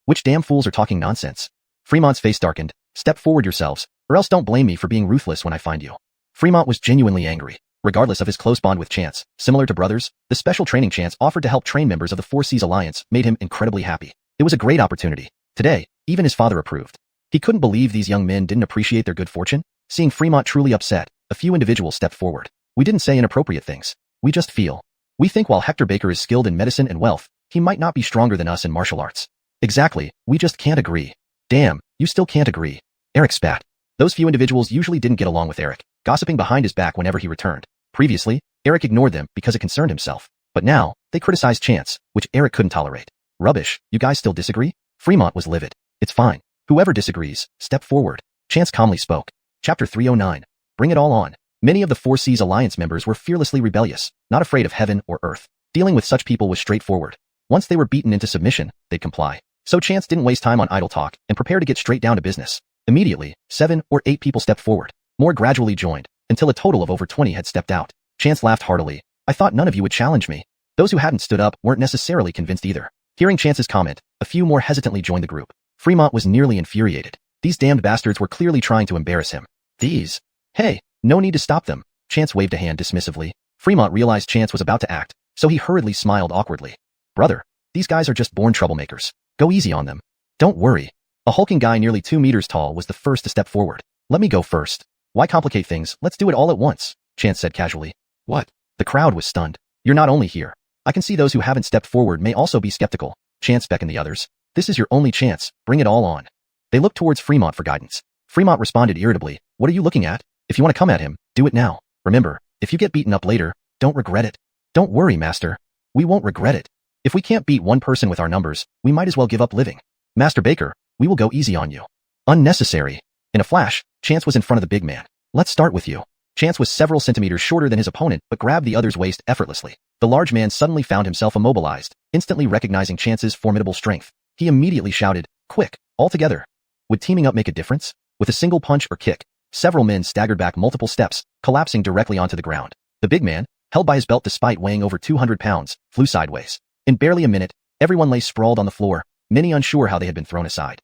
Which damn fools are talking nonsense? Fremont's face darkened. Step forward yourselves, or else don't blame me for being ruthless when I find you. Fremont was genuinely angry. Regardless of his close bond with Chance, similar to brothers, the special training Chance offered to help train members of the Four Seas Alliance made him incredibly happy. It was a great opportunity. Today, even his father approved. He couldn't believe these young men didn't appreciate their good fortune. Seeing Fremont truly upset, a few individuals stepped forward. We didn't say inappropriate things. We just feel. We think while Hector Baker is skilled in medicine and wealth, he might not be stronger than us in martial arts. Exactly, we just can't agree. Damn, you still can't agree. Eric spat. Those few individuals usually didn't get along with Eric, gossiping behind his back whenever he returned. Previously, Eric ignored them because it concerned himself. But now, they criticized Chance, which Eric couldn't tolerate. Rubbish, you guys still disagree? Fremont was livid. It's fine. Whoever disagrees, step forward. Chance calmly spoke. Chapter 309. Bring it all on. Many of the Four Seas Alliance members were fearlessly rebellious, not afraid of heaven or earth. Dealing with such people was straightforward. Once they were beaten into submission, they'd comply. So Chance didn't waste time on idle talk and prepared to get straight down to business. Immediately, 7 or 8 people stepped forward. More gradually joined, until a total of over 20 had stepped out. Chance laughed heartily. I thought none of you would challenge me. Those who hadn't stood up weren't necessarily convinced either. Hearing Chance's comment, a few more hesitantly joined the group. Fremont was nearly infuriated. These damned bastards were clearly trying to embarrass him. These. Hey, no need to stop them. Chance waved a hand dismissively. Fremont realized Chance was about to act, so he hurriedly smiled awkwardly. Brother, these guys are just born troublemakers. Go easy on them. Don't worry. A hulking guy nearly 2 meters tall was the first to step forward. Let me go first. Why complicate things? Let's do it all at once, Chance said casually. What? The crowd was stunned. You're not only here. I can see those who haven't stepped forward may also be skeptical. Chance beckoned the others. This is your only chance. Bring it all on. They looked towards Fremont for guidance. Fremont responded irritably. What are you looking at? If you want to come at him, do it now. Remember, if you get beaten up later, don't regret it. Don't worry, Master. We won't regret it. If we can't beat one person with our numbers, we might as well give up living. Master Baker, we will go easy on you. Unnecessary. In a flash, Chance was in front of the big man. Let's start with you. Chance was several centimeters shorter than his opponent but grabbed the other's waist effortlessly. The large man suddenly found himself immobilized, instantly recognizing Chance's formidable strength. He immediately shouted, quick, all together. Would teaming up make a difference? With a single punch or kick, several men staggered back multiple steps, collapsing directly onto the ground. The big man, held by his belt despite weighing over 200 pounds, flew sideways. In barely a minute, everyone lay sprawled on the floor, many unsure how they had been thrown aside.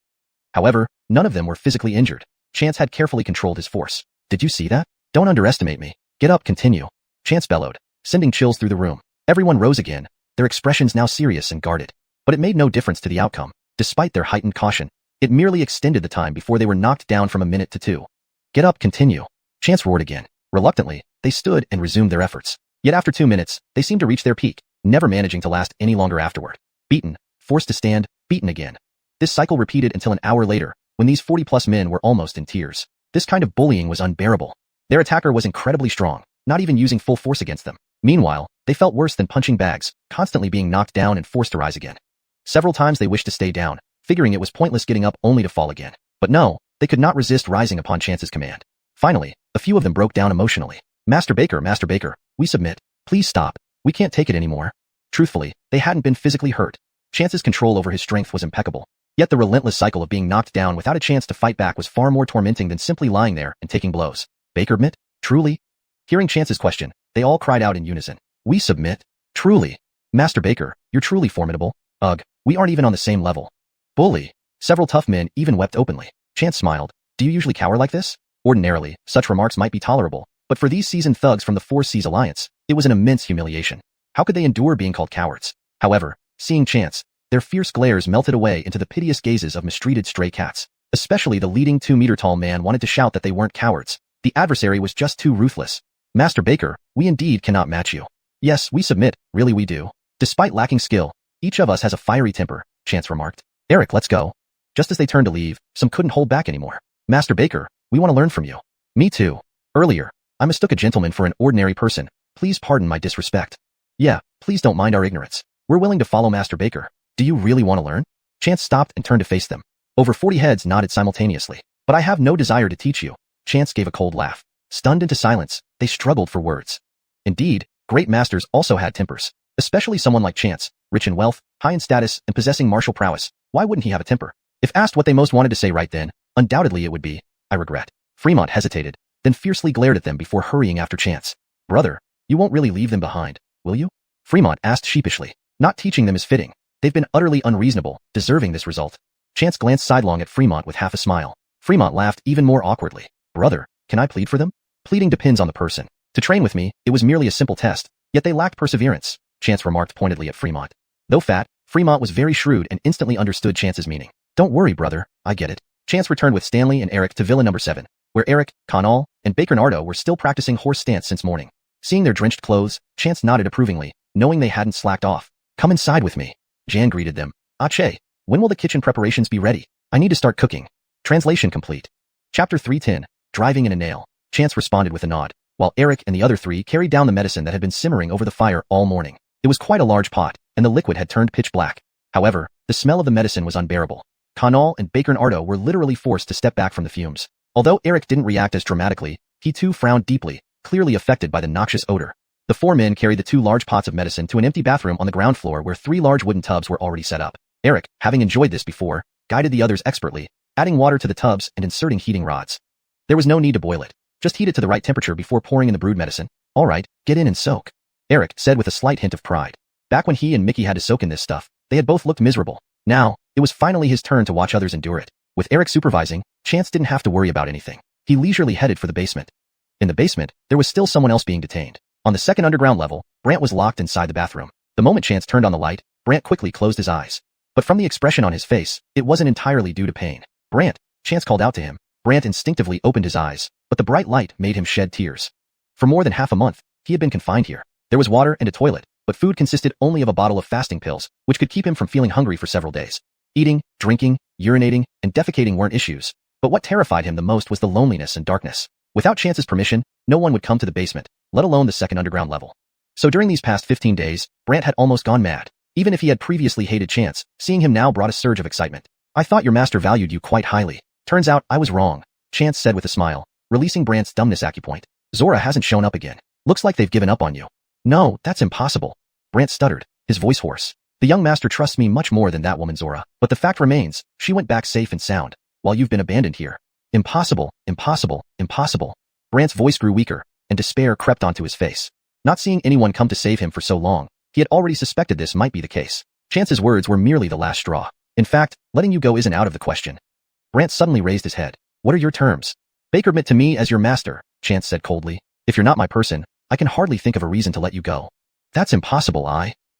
However, none of them were physically injured. Chance had carefully controlled his force. Did you see that? Don't underestimate me. Get up, continue. Chance bellowed, sending chills through the room. Everyone rose again, their expressions now serious and guarded. But it made no difference to the outcome. Despite their heightened caution, it merely extended the time before they were knocked down from a minute to 2. Get up, continue. Chance roared again. Reluctantly, they stood and resumed their efforts. Yet after 2 minutes, they seemed to reach their peak, never managing to last any longer afterward. Beaten, forced to stand, beaten again. This cycle repeated until an hour later, when these 40-plus men were almost in tears. This kind of bullying was unbearable. Their attacker was incredibly strong, not even using full force against them. Meanwhile, they felt worse than punching bags, constantly being knocked down and forced to rise again. Several times they wished to stay down, figuring it was pointless getting up only to fall again. But no, they could not resist rising upon Chance's command. Finally, a few of them broke down emotionally. Master Baker, we submit. Please stop. We can't take it anymore. Truthfully, they hadn't been physically hurt. Chance's control over his strength was impeccable. Yet the relentless cycle of being knocked down without a chance to fight back was far more tormenting than simply lying there and taking blows. Baker admit? Truly? Hearing Chance's question, they all cried out in unison. We submit? Truly. Master Baker, you're truly formidable. Ugh, we aren't even on the same level. Bully. Several tough men even wept openly. Chance smiled. Do you usually cower like this? Ordinarily, such remarks might be tolerable, but for these seasoned thugs from the Four Seas Alliance, it was an immense humiliation. How could they endure being called cowards? However, seeing Chance, their fierce glares melted away into the piteous gazes of mistreated stray cats. Especially the leading 2-meter-tall man wanted to shout that they weren't cowards. The adversary was just too ruthless. Master Baker, we indeed cannot match you. Yes, we submit, really we do. Despite lacking skill, each of us has a fiery temper, Chance remarked. Eric, let's go. Just as they turned to leave, some couldn't hold back anymore. Master Baker, we want to learn from you. Me too. Earlier, I mistook a gentleman for an ordinary person. Please pardon my disrespect. Yeah, please don't mind our ignorance. We're willing to follow Master Baker. Do you really want to learn? Chance stopped and turned to face them. Over 40 heads nodded simultaneously. But I have no desire to teach you. Chance gave a cold laugh. Stunned into silence, they struggled for words. Indeed, great masters also had tempers. Especially someone like Chance, rich in wealth, high in status, and possessing martial prowess. Why wouldn't he have a temper? If asked what they most wanted to say right then, undoubtedly it would be, I regret. Fremont hesitated, then fiercely glared at them before hurrying after Chance. Brother, you won't really leave them behind, will you? Fremont asked sheepishly. Not teaching them is fitting. They've been utterly unreasonable, deserving this result. Chance glanced sidelong at Fremont with half a smile. Fremont laughed even more awkwardly. Brother, can I plead for them? Pleading depends on the person. To train with me, it was merely a simple test, yet they lacked perseverance, Chance remarked pointedly at Fremont. Though fat, Fremont was very shrewd and instantly understood Chance's meaning. Don't worry, brother, I get it. Chance returned with Stanley and Eric to Villa number 7, where Eric, Connell, and Baker Nardo were still practicing horse stance since morning. Seeing their drenched clothes, Chance nodded approvingly, knowing they hadn't slacked off. Come inside with me. Jan greeted them. Ache, when will the kitchen preparations be ready? I need to start cooking. Translation complete. Chapter 310, Driving in a Nail. Chance responded with a nod, while Eric and the other three carried down the medicine that had been simmering over the fire all morning. It was quite a large pot, and the liquid had turned pitch black. However, the smell of the medicine was unbearable. Connell and Baker Nardo were literally forced to step back from the fumes. Although Eric didn't react as dramatically, he too frowned deeply, clearly affected by the noxious odor. The four men carried the 2 large pots of medicine to an empty bathroom on the ground floor where 3 large wooden tubs were already set up. Eric, having enjoyed this before, guided the others expertly, adding water to the tubs and inserting heating rods. There was no need to boil it. Just heat it to the right temperature before pouring in the brewed medicine. All right, get in and soak, Eric said with a slight hint of pride. Back when he and Mickey had to soak in this stuff, they had both looked miserable. Now, it was finally his turn to watch others endure it. With Eric supervising, Chance didn't have to worry about anything. He leisurely headed for the basement. In the basement, there was still someone else being detained. On the second underground level, Brant was locked inside the bathroom. The moment Chance turned on the light, Brant quickly closed his eyes. But from the expression on his face, it wasn't entirely due to pain. Brant, Chance called out to him. Brant instinctively opened his eyes, but the bright light made him shed tears. For more than half a month, he had been confined here. There was water and a toilet, but food consisted only of a bottle of fasting pills, which could keep him from feeling hungry for several days. Eating, drinking, urinating, and defecating weren't issues, but what terrified him the most was the loneliness and darkness. Without Chance's permission, no one would come to the basement, let alone the second underground level. So during these past 15 days, Brant had almost gone mad. Even if he had previously hated Chance, seeing him now brought a surge of excitement. I thought your master valued you quite highly. Turns out I was wrong, Chance said with a smile, releasing Brant's dumbness acupoint. Zora hasn't shown up again. Looks like they've given up on you. No, that's impossible. Brant stuttered, his voice hoarse. The young master trusts me much more than that woman Zora, but the fact remains, she went back safe and sound, while you've been abandoned here. Impossible, impossible, impossible. Brant's voice grew weaker, and despair crept onto his face. Not seeing anyone come to save him for so long, he had already suspected this might be the case. Chance's words were merely the last straw. In fact, letting you go isn't out of the question. Brant suddenly raised his head. What are your terms? Baker admit to me as your master, Chance said coldly. If you're not my person, I can hardly think of a reason to let you go. That's impossible,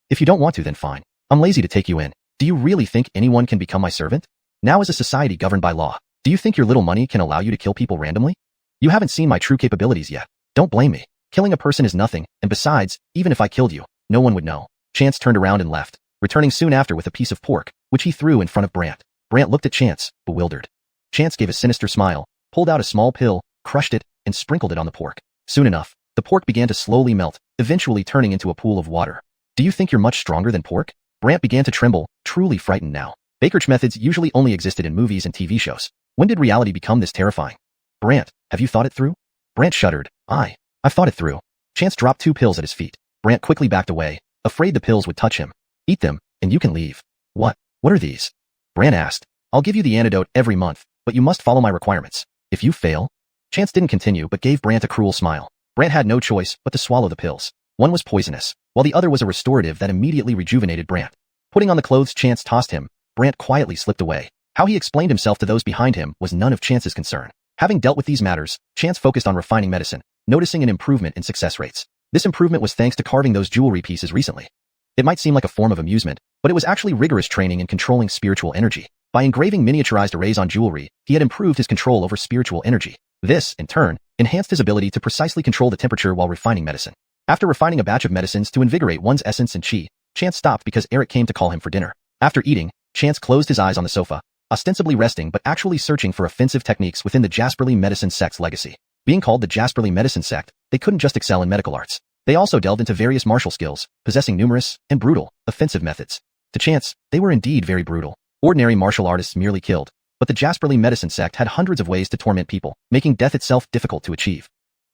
If you don't want to, then fine. I'm lazy to take you in. Do you really think anyone can become my servant? Now as a society governed by law, do you think your little money can allow you to kill people randomly? You haven't seen my true capabilities yet. Don't blame me. Killing a person is nothing, and besides, even if I killed you, no one would know. Chance turned around and left, returning soon after with a piece of pork, which he threw in front of Brant. Brant looked at Chance, bewildered. Chance gave a sinister smile, pulled out a small pill, crushed it, and sprinkled it on the pork. Soon enough, the pork began to slowly melt, eventually turning into a pool of water. Do you think you're much stronger than pork? Brant began to tremble, truly frightened now. Baker's methods usually only existed in movies and TV shows. When did reality become this terrifying? Brant, have you thought it through? Brant shuddered. I've thought it through. Chance dropped 2 pills at his feet. Brant quickly backed away, afraid the pills would touch him. Eat them, and you can leave. What are these? Brant asked. I'll give you the antidote every month, but you must follow my requirements. If you fail... Chance didn't continue but gave Brant a cruel smile. Brant had no choice but to swallow the pills. One was poisonous, while the other was a restorative that immediately rejuvenated Brant. Putting on the clothes Chance tossed him, Brant quietly slipped away. How he explained himself to those behind him was none of Chance's concern. Having dealt with these matters, Chance focused on refining medicine, noticing an improvement in success rates. This improvement was thanks to carving those jewelry pieces recently. It might seem like a form of amusement, but it was actually rigorous training in controlling spiritual energy. By engraving miniaturized arrays on jewelry, he had improved his control over spiritual energy. This, in turn, enhanced his ability to precisely control the temperature while refining medicine. After refining a batch of medicines to invigorate one's essence and chi, Chance stopped because Eric came to call him for dinner. After eating, Chance closed his eyes on the sofa, ostensibly resting but actually searching for offensive techniques within the Jasperly Medicine Sect's legacy. Being called the Jasperly Medicine Sect, they couldn't just excel in medical arts. They also delved into various martial skills, possessing numerous and brutal, offensive methods. To Chance, they were indeed very brutal. Ordinary martial artists merely killed, but the Jasperly Medicine Sect had hundreds of ways to torment people, making death itself difficult to achieve.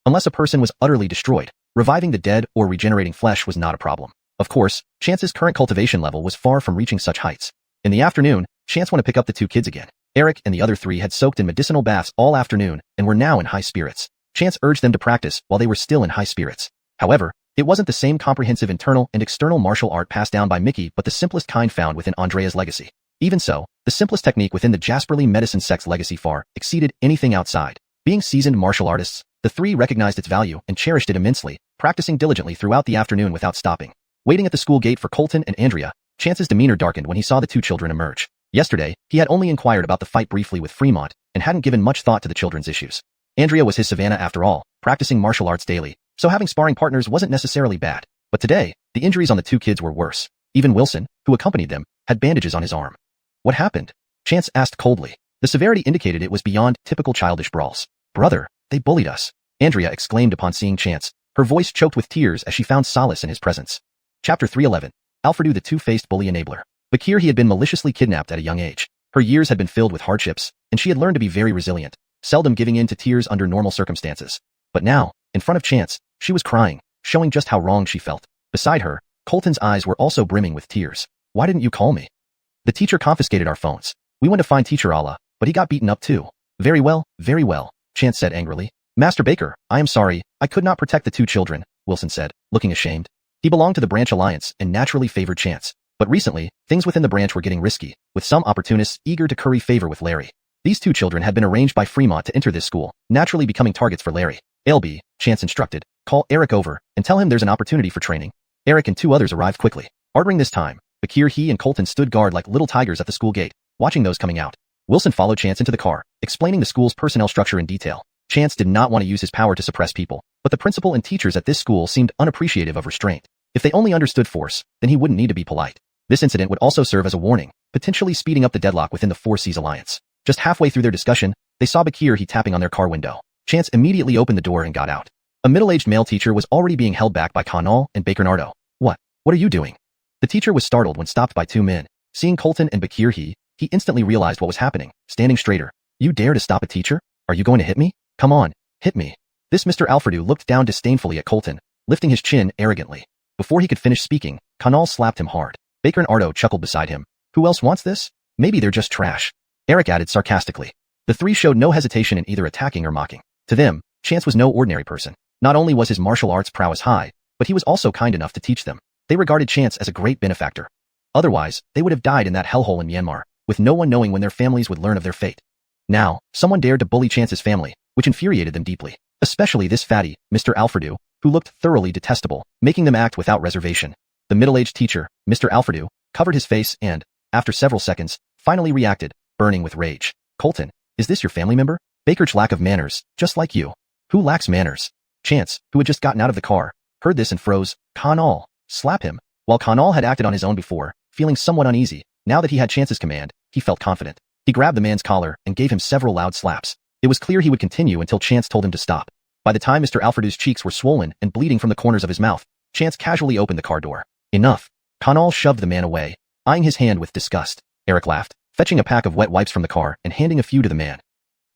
Unless a person was utterly destroyed, reviving the dead or regenerating flesh was not a problem. Of course, Chance's current cultivation level was far from reaching such heights. In the afternoon, Chance went to pick up the 2 kids again. Eric and the other 3 had soaked in medicinal baths all afternoon and were now in high spirits. Chance urged them to practice while they were still in high spirits. However, it wasn't the same comprehensive internal and external martial art passed down by Mickey but the simplest kind found within Andrea's legacy. Even so, the simplest technique within the Heavenly Medical Sect's legacy far exceeded anything outside. Being seasoned martial artists, the three recognized its value and cherished it immensely, practicing diligently throughout the afternoon without stopping. Waiting at the school gate for Colton and Andrea, Chance's demeanor darkened when he saw the two children emerge. Yesterday, he had only inquired about the fight briefly with Fremont and hadn't given much thought to the children's issues. Andrea was his Savannah after all, practicing martial arts daily, so having sparring partners wasn't necessarily bad. But today, the injuries on the two kids were worse. Even Wilson, who accompanied them, had bandages on his arm. What happened? Chance asked coldly. The severity indicated it was beyond typical childish brawls. Brother, they bullied us, Andrea exclaimed upon seeing Chance, her voice choked with tears as she found solace in his presence. Chapter 311. Alfredo the two-faced bully enabler. Bakir he had been maliciously kidnapped at a young age. Her years had been filled with hardships, and she had learned to be very resilient, seldom giving in to tears under normal circumstances. But now, in front of Chance, she was crying, showing just how wrong she felt. Beside her, Colton's eyes were also brimming with tears. Why didn't you call me? The teacher confiscated our phones. We went to find Teacher Allah, but he got beaten up too. Very well, Chance said angrily. Master Baker, I am sorry, I could not protect the two children, Wilson said, looking ashamed. He belonged to the branch alliance and naturally favored Chance. But recently, things within the branch were getting risky, with some opportunists eager to curry favor with Larry. These two children had been arranged by Fremont to enter this school, naturally becoming targets for Larry. LB, Chance instructed, call Eric over and tell him there's an opportunity for training. Eric and two others arrived quickly. Ordering this time, Bakir he and Colton stood guard like little tigers at the school gate, watching those coming out. Wilson followed Chance into the car, explaining the school's personnel structure in detail. Chance did not want to use his power to suppress people, but the principal and teachers at this school seemed unappreciative of restraint. If they only understood force, then he wouldn't need to be polite. This incident would also serve as a warning, potentially speeding up the deadlock within the Four Seas Alliance. Just halfway through their discussion, they saw Bakir he tapping on their car window. Chance immediately opened the door and got out. A middle-aged male teacher was already being held back by Conall and Baker Nardo. What are you doing? The teacher was startled when stopped by two men. Seeing Colton and Bakir he instantly realized what was happening, standing straighter. You dare to stop a teacher? Are you going to hit me? Come on, hit me. This Mr. Alfredo looked down disdainfully at Colton, lifting his chin arrogantly. Before he could finish speaking, Conall slapped him hard. Baker Nardo chuckled beside him. Who else wants this? Maybe they're just trash. Eric added sarcastically. The three showed no hesitation in either attacking or mocking. To them, Chance was no ordinary person. Not only was his martial arts prowess high, but he was also kind enough to teach them. They regarded Chance as a great benefactor. Otherwise, they would have died in that hellhole in Myanmar, with no one knowing when their families would learn of their fate. Now, someone dared to bully Chance's family, which infuriated them deeply. Especially this fatty, Mr. Alfredo, who looked thoroughly detestable, making them act without reservation. The middle-aged teacher, Mr. Alfredo, covered his face and, after several seconds, finally reacted, burning with rage. Colton, is this your family member? Baker's lack of manners, just like you. Who lacks manners? Chance, who had just gotten out of the car, heard this and froze. Conall. Slap him. While Conall had acted on his own before, feeling somewhat uneasy, now that he had Chance's command, he felt confident. He grabbed the man's collar and gave him several loud slaps. It was clear he would continue until Chance told him to stop. By the time Mr. Alfredo's cheeks were swollen and bleeding from the corners of his mouth, Chance casually opened the car door. Enough. Conall shoved the man away, eyeing his hand with disgust. Eric laughed, fetching a pack of wet wipes from the car and handing a few to the man.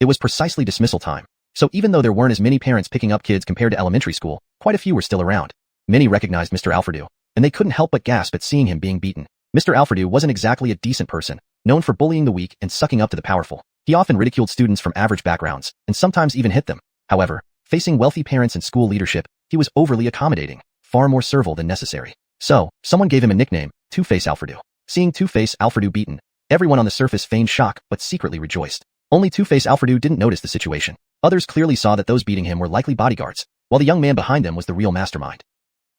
It was precisely dismissal time. So even though there weren't as many parents picking up kids compared to elementary school, quite a few were still around. Many recognized Mr. Alfredo, and they couldn't help but gasp at seeing him being beaten. Mr. Alfredo wasn't exactly a decent person, known for bullying the weak and sucking up to the powerful. He often ridiculed students from average backgrounds, and sometimes even hit them. However, facing wealthy parents and school leadership, he was overly accommodating, far more servile than necessary. So, someone gave him a nickname, Two-Face Alfredo. Seeing Two-Face Alfredo beaten, everyone on the surface feigned shock but secretly rejoiced. Only Two-Face Alfredo didn't notice the situation. Others clearly saw that those beating him were likely bodyguards, while the young man behind them was the real mastermind.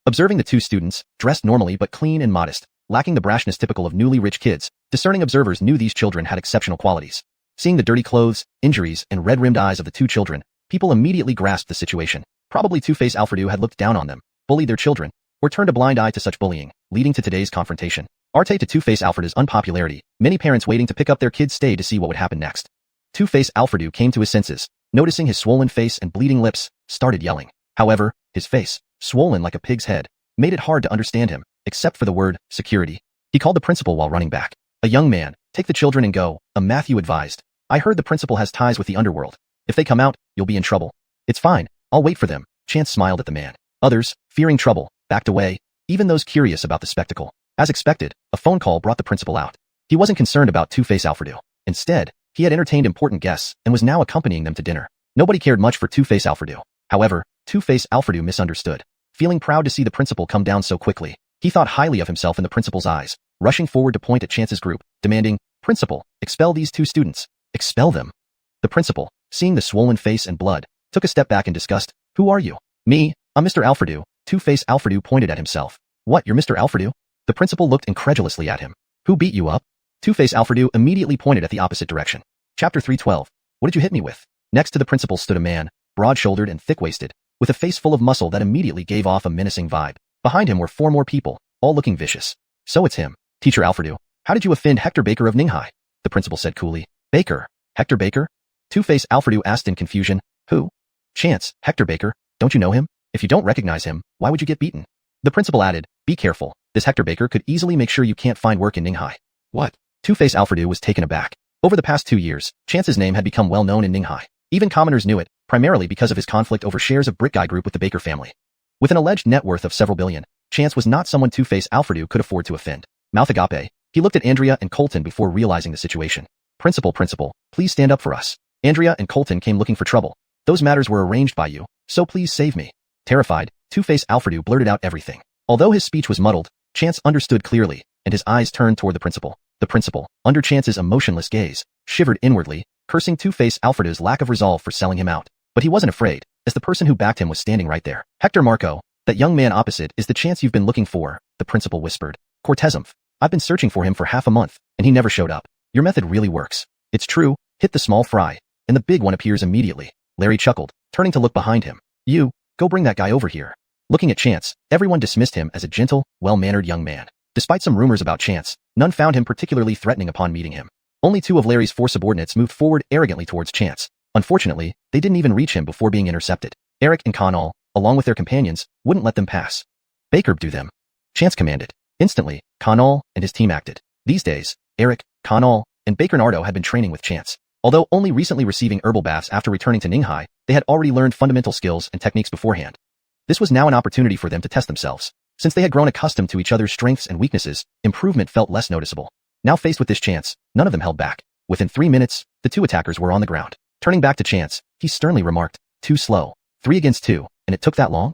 Observing the two students, dressed normally but clean and modest, lacking the brashness typical of newly rich kids, discerning observers knew these children had exceptional qualities. Seeing the dirty clothes, injuries, and red-rimmed eyes of the two children, people immediately grasped the situation. Probably Two-Face Alfredo had looked down on them, bullied their children, or turned a blind eye to such bullying, leading to today's confrontation. Arte to Two-Face Alfredo's unpopularity, many parents waiting to pick up their kids stayed to see what would happen next. Two-Face Alfredo came to his senses, noticing his swollen face and bleeding lips, started yelling. However, his face, swollen like a pig's head, made it hard to understand him, except for the word, security. He called the principal while running back. A young man, take the children and go, Matthew advised. I heard the principal has ties with the underworld. If they come out, you'll be in trouble. It's fine, I'll wait for them. Chance smiled at the man. Others, fearing trouble, backed away, even those curious about the spectacle. As expected, a phone call brought the principal out. He wasn't concerned about Two-Face Alfredo. Instead, he had entertained important guests and was now accompanying them to dinner. Nobody cared much for Two-Face Alfredo. However, Two-Face Alfredo misunderstood. Feeling proud to see the principal come down so quickly, he thought highly of himself in the principal's eyes, rushing forward to point at Chance's group, demanding, Principal, expel these 2 students. Expel them. The principal, seeing the swollen face and blood, took a step back in disgust. Who are you? Me, I'm Mr. Alfredo. Two-Face Alfredo pointed at himself. What, you're Mr. Alfredo? The principal looked incredulously at him. Who beat you up? Two-Face Alfredo immediately pointed at the opposite direction. Chapter 312. What did you hit me with? Next to the principal stood a man, broad-shouldered and thick-waisted, with a face full of muscle that immediately gave off a menacing vibe. Behind him were 4 more people, all looking vicious. So it's him. Teacher Alfredo, how did you offend Hector Baker of Ninghai? The principal said coolly. Baker? Hector Baker? Two-Face Alfredo asked in confusion. Who? Chance, Hector Baker. Don't you know him? If you don't recognize him, why would you get beaten? The principal added, be careful. This Hector Baker could easily make sure you can't find work in Ninghai. What? Two-Face Alfredo was taken aback. Over the past 2 years, Chance's name had become well known in Ninghai. Even commoners knew it, primarily because of his conflict over shares of Brick Guy Group with the Baker family. With an alleged net worth of several billion, Chance was not someone Two-Face Alfredo could afford to offend. Mouth agape, he looked at Andrea and Colton before realizing the situation. Principal, please stand up for us. Andrea and Colton came looking for trouble. Those matters were arranged by you, so please save me. Terrified, Two-Face Alfredo blurted out everything. Although his speech was muddled, Chance understood clearly, and his eyes turned toward the principal. The principal, under Chance's emotionless gaze, shivered inwardly, cursing Two-Face Alfredo's lack of resolve for selling him out. But he wasn't afraid, as the person who backed him was standing right there. Hector Marco, that young man opposite is the Chance you've been looking for, the principal whispered. Cortezumf. I've been searching for him for half a month, and he never showed up. Your method really works. It's true, hit the small fry, and the big one appears immediately. Larry chuckled, turning to look behind him. You, go bring that guy over here. Looking at Chance, everyone dismissed him as a gentle, well-mannered young man. Despite some rumors about Chance, none found him particularly threatening upon meeting him. Only 2 of Larry's 4 subordinates moved forward arrogantly towards Chance. Unfortunately, they didn't even reach him before being intercepted. Eric and Connell, along with their companions, wouldn't let them pass. Baker, do them. Chance commanded. Instantly, Connell and his team acted. These days, Eric, Connell, and Baker Nardo had been training with Chance. Although only recently receiving herbal baths after returning to Ninghai, they had already learned fundamental skills and techniques beforehand. This was now an opportunity for them to test themselves. Since they had grown accustomed to each other's strengths and weaknesses, improvement felt less noticeable. Now faced with this Chance, none of them held back. Within 3 minutes, the 2 attackers were on the ground. Turning back to Chance, he sternly remarked, too slow. 3 against 2, and it took that long?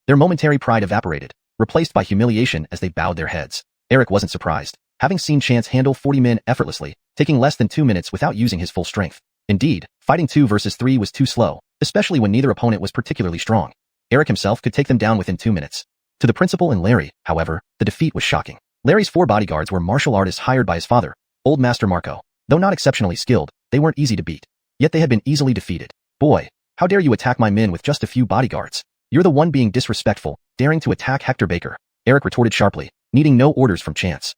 Their momentary pride evaporated, replaced by humiliation as they bowed their heads. Eric wasn't surprised, having seen Chance handle 40 men effortlessly, taking less than 2 minutes without using his full strength. Indeed, fighting 2 versus 3 was too slow, especially when neither opponent was particularly strong. Eric himself could take them down within 2 minutes. To the principal and Larry, however, the defeat was shocking. Larry's 4 bodyguards were martial artists hired by his father, Old Master Marco. Though not exceptionally skilled, they weren't easy to beat. Yet they had been easily defeated. Boy, how dare you attack my men with just a few bodyguards? You're the one being disrespectful, daring to attack Hector Baker, Eric retorted sharply, needing no orders from Chance.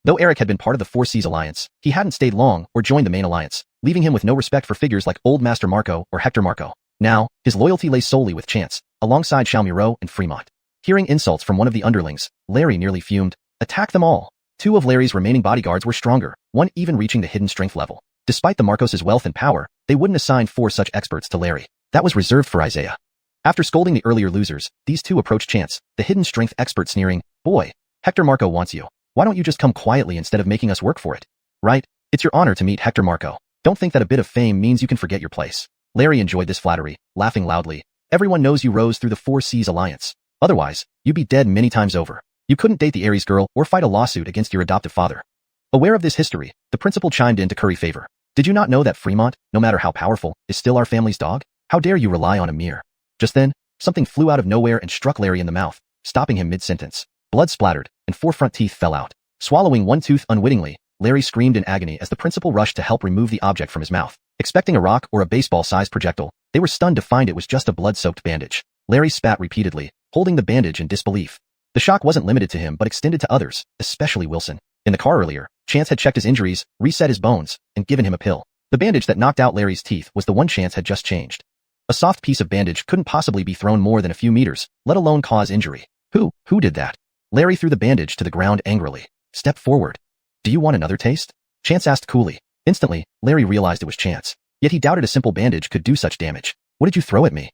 Though Eric had been part of the 4 Seas Alliance, he hadn't stayed long or joined the main alliance, leaving him with no respect for figures like Old Master Marco or Hector Marco. Now, his loyalty lay solely with Chance, alongside Xiaomiro and Fremont. Hearing insults from one of the underlings, Larry nearly fumed. Attack them all. 2 of Larry's remaining bodyguards were stronger, one even reaching the hidden strength level. Despite the Marcos' wealth and power, they wouldn't assign 4 such experts to Larry. That was reserved for Isaiah. After scolding the earlier losers, these 2 approached Chance, the hidden strength expert, sneering, Boy, Hector Marco wants you. Why don't you just come quietly instead of making us work for it? Right? It's your honor to meet Hector Marco. Don't think that a bit of fame means you can forget your place. Larry enjoyed this flattery, laughing loudly. Everyone knows you rose through the 4 Seas Alliance. Otherwise, you'd be dead many times over. You couldn't date the Ares girl or fight a lawsuit against your adoptive father. Aware of this history, the principal chimed in to curry favor. Did you not know that Fremont, no matter how powerful, is still our family's dog? How dare you rely on a mere? Just then, something flew out of nowhere and struck Larry in the mouth, stopping him mid-sentence. Blood splattered, and 4 front teeth fell out. Swallowing one tooth unwittingly, Larry screamed in agony as the principal rushed to help remove the object from his mouth. Expecting a rock or a baseball-sized projectile, they were stunned to find it was just a blood-soaked bandage. Larry spat repeatedly, holding the bandage in disbelief. The shock wasn't limited to him but extended to others, especially Wilson. In the car earlier, Chance had checked his injuries, reset his bones, and given him a pill. The bandage that knocked out Larry's teeth was the one Chance had just changed. A soft piece of bandage couldn't possibly be thrown more than a few meters, let alone cause injury. Who did that? Larry threw the bandage to the ground angrily. Step forward. Do you want another taste? Chance asked coolly. Instantly, Larry realized it was Chance. Yet he doubted a simple bandage could do such damage. What did you throw at me?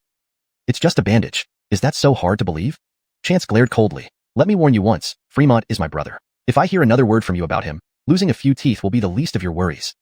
It's just a bandage. Is that so hard to believe? Chance glared coldly. Let me warn you once, Fremont is my brother. If I hear another word from you about him, losing a few teeth will be the least of your worries.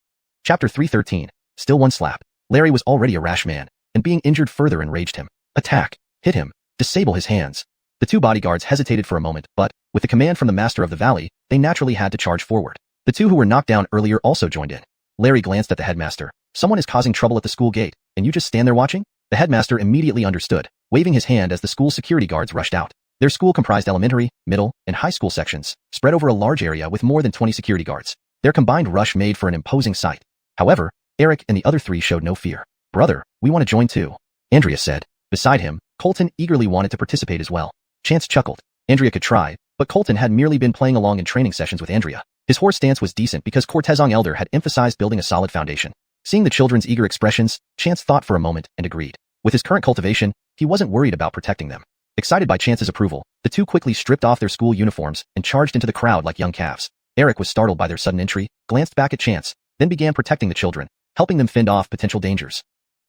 Chapter 313. Still one slap. Larry was already a rash man, and being injured further enraged him. Attack. Hit him. Disable his hands. The 2 bodyguards hesitated for a moment, but, with the command from the Master of the Valley, they naturally had to charge forward. The two who were knocked down earlier also joined in. Larry glanced at the headmaster. Someone is causing trouble at the school gate, and you just stand there watching? The headmaster immediately understood, waving his hand as the school security guards rushed out. Their school comprised elementary, middle, and high school sections, spread over a large area with more than 20 security guards. Their combined rush made for an imposing sight. However, Eric and the other three showed no fear. Brother, we want to join too, Andrea said. Beside him, Colton eagerly wanted to participate as well. Chance chuckled. Andrea could try, but Colton had merely been playing along in training sessions with Andrea. His horse stance was decent because Cortezong Elder had emphasized building a solid foundation. Seeing the children's eager expressions, Chance thought for a moment and agreed. With his current cultivation, he wasn't worried about protecting them. Excited by Chance's approval, the two quickly stripped off their school uniforms and charged into the crowd like young calves. Eric was startled by their sudden entry, glanced back at Chance, then began protecting the children, helping them fend off potential dangers.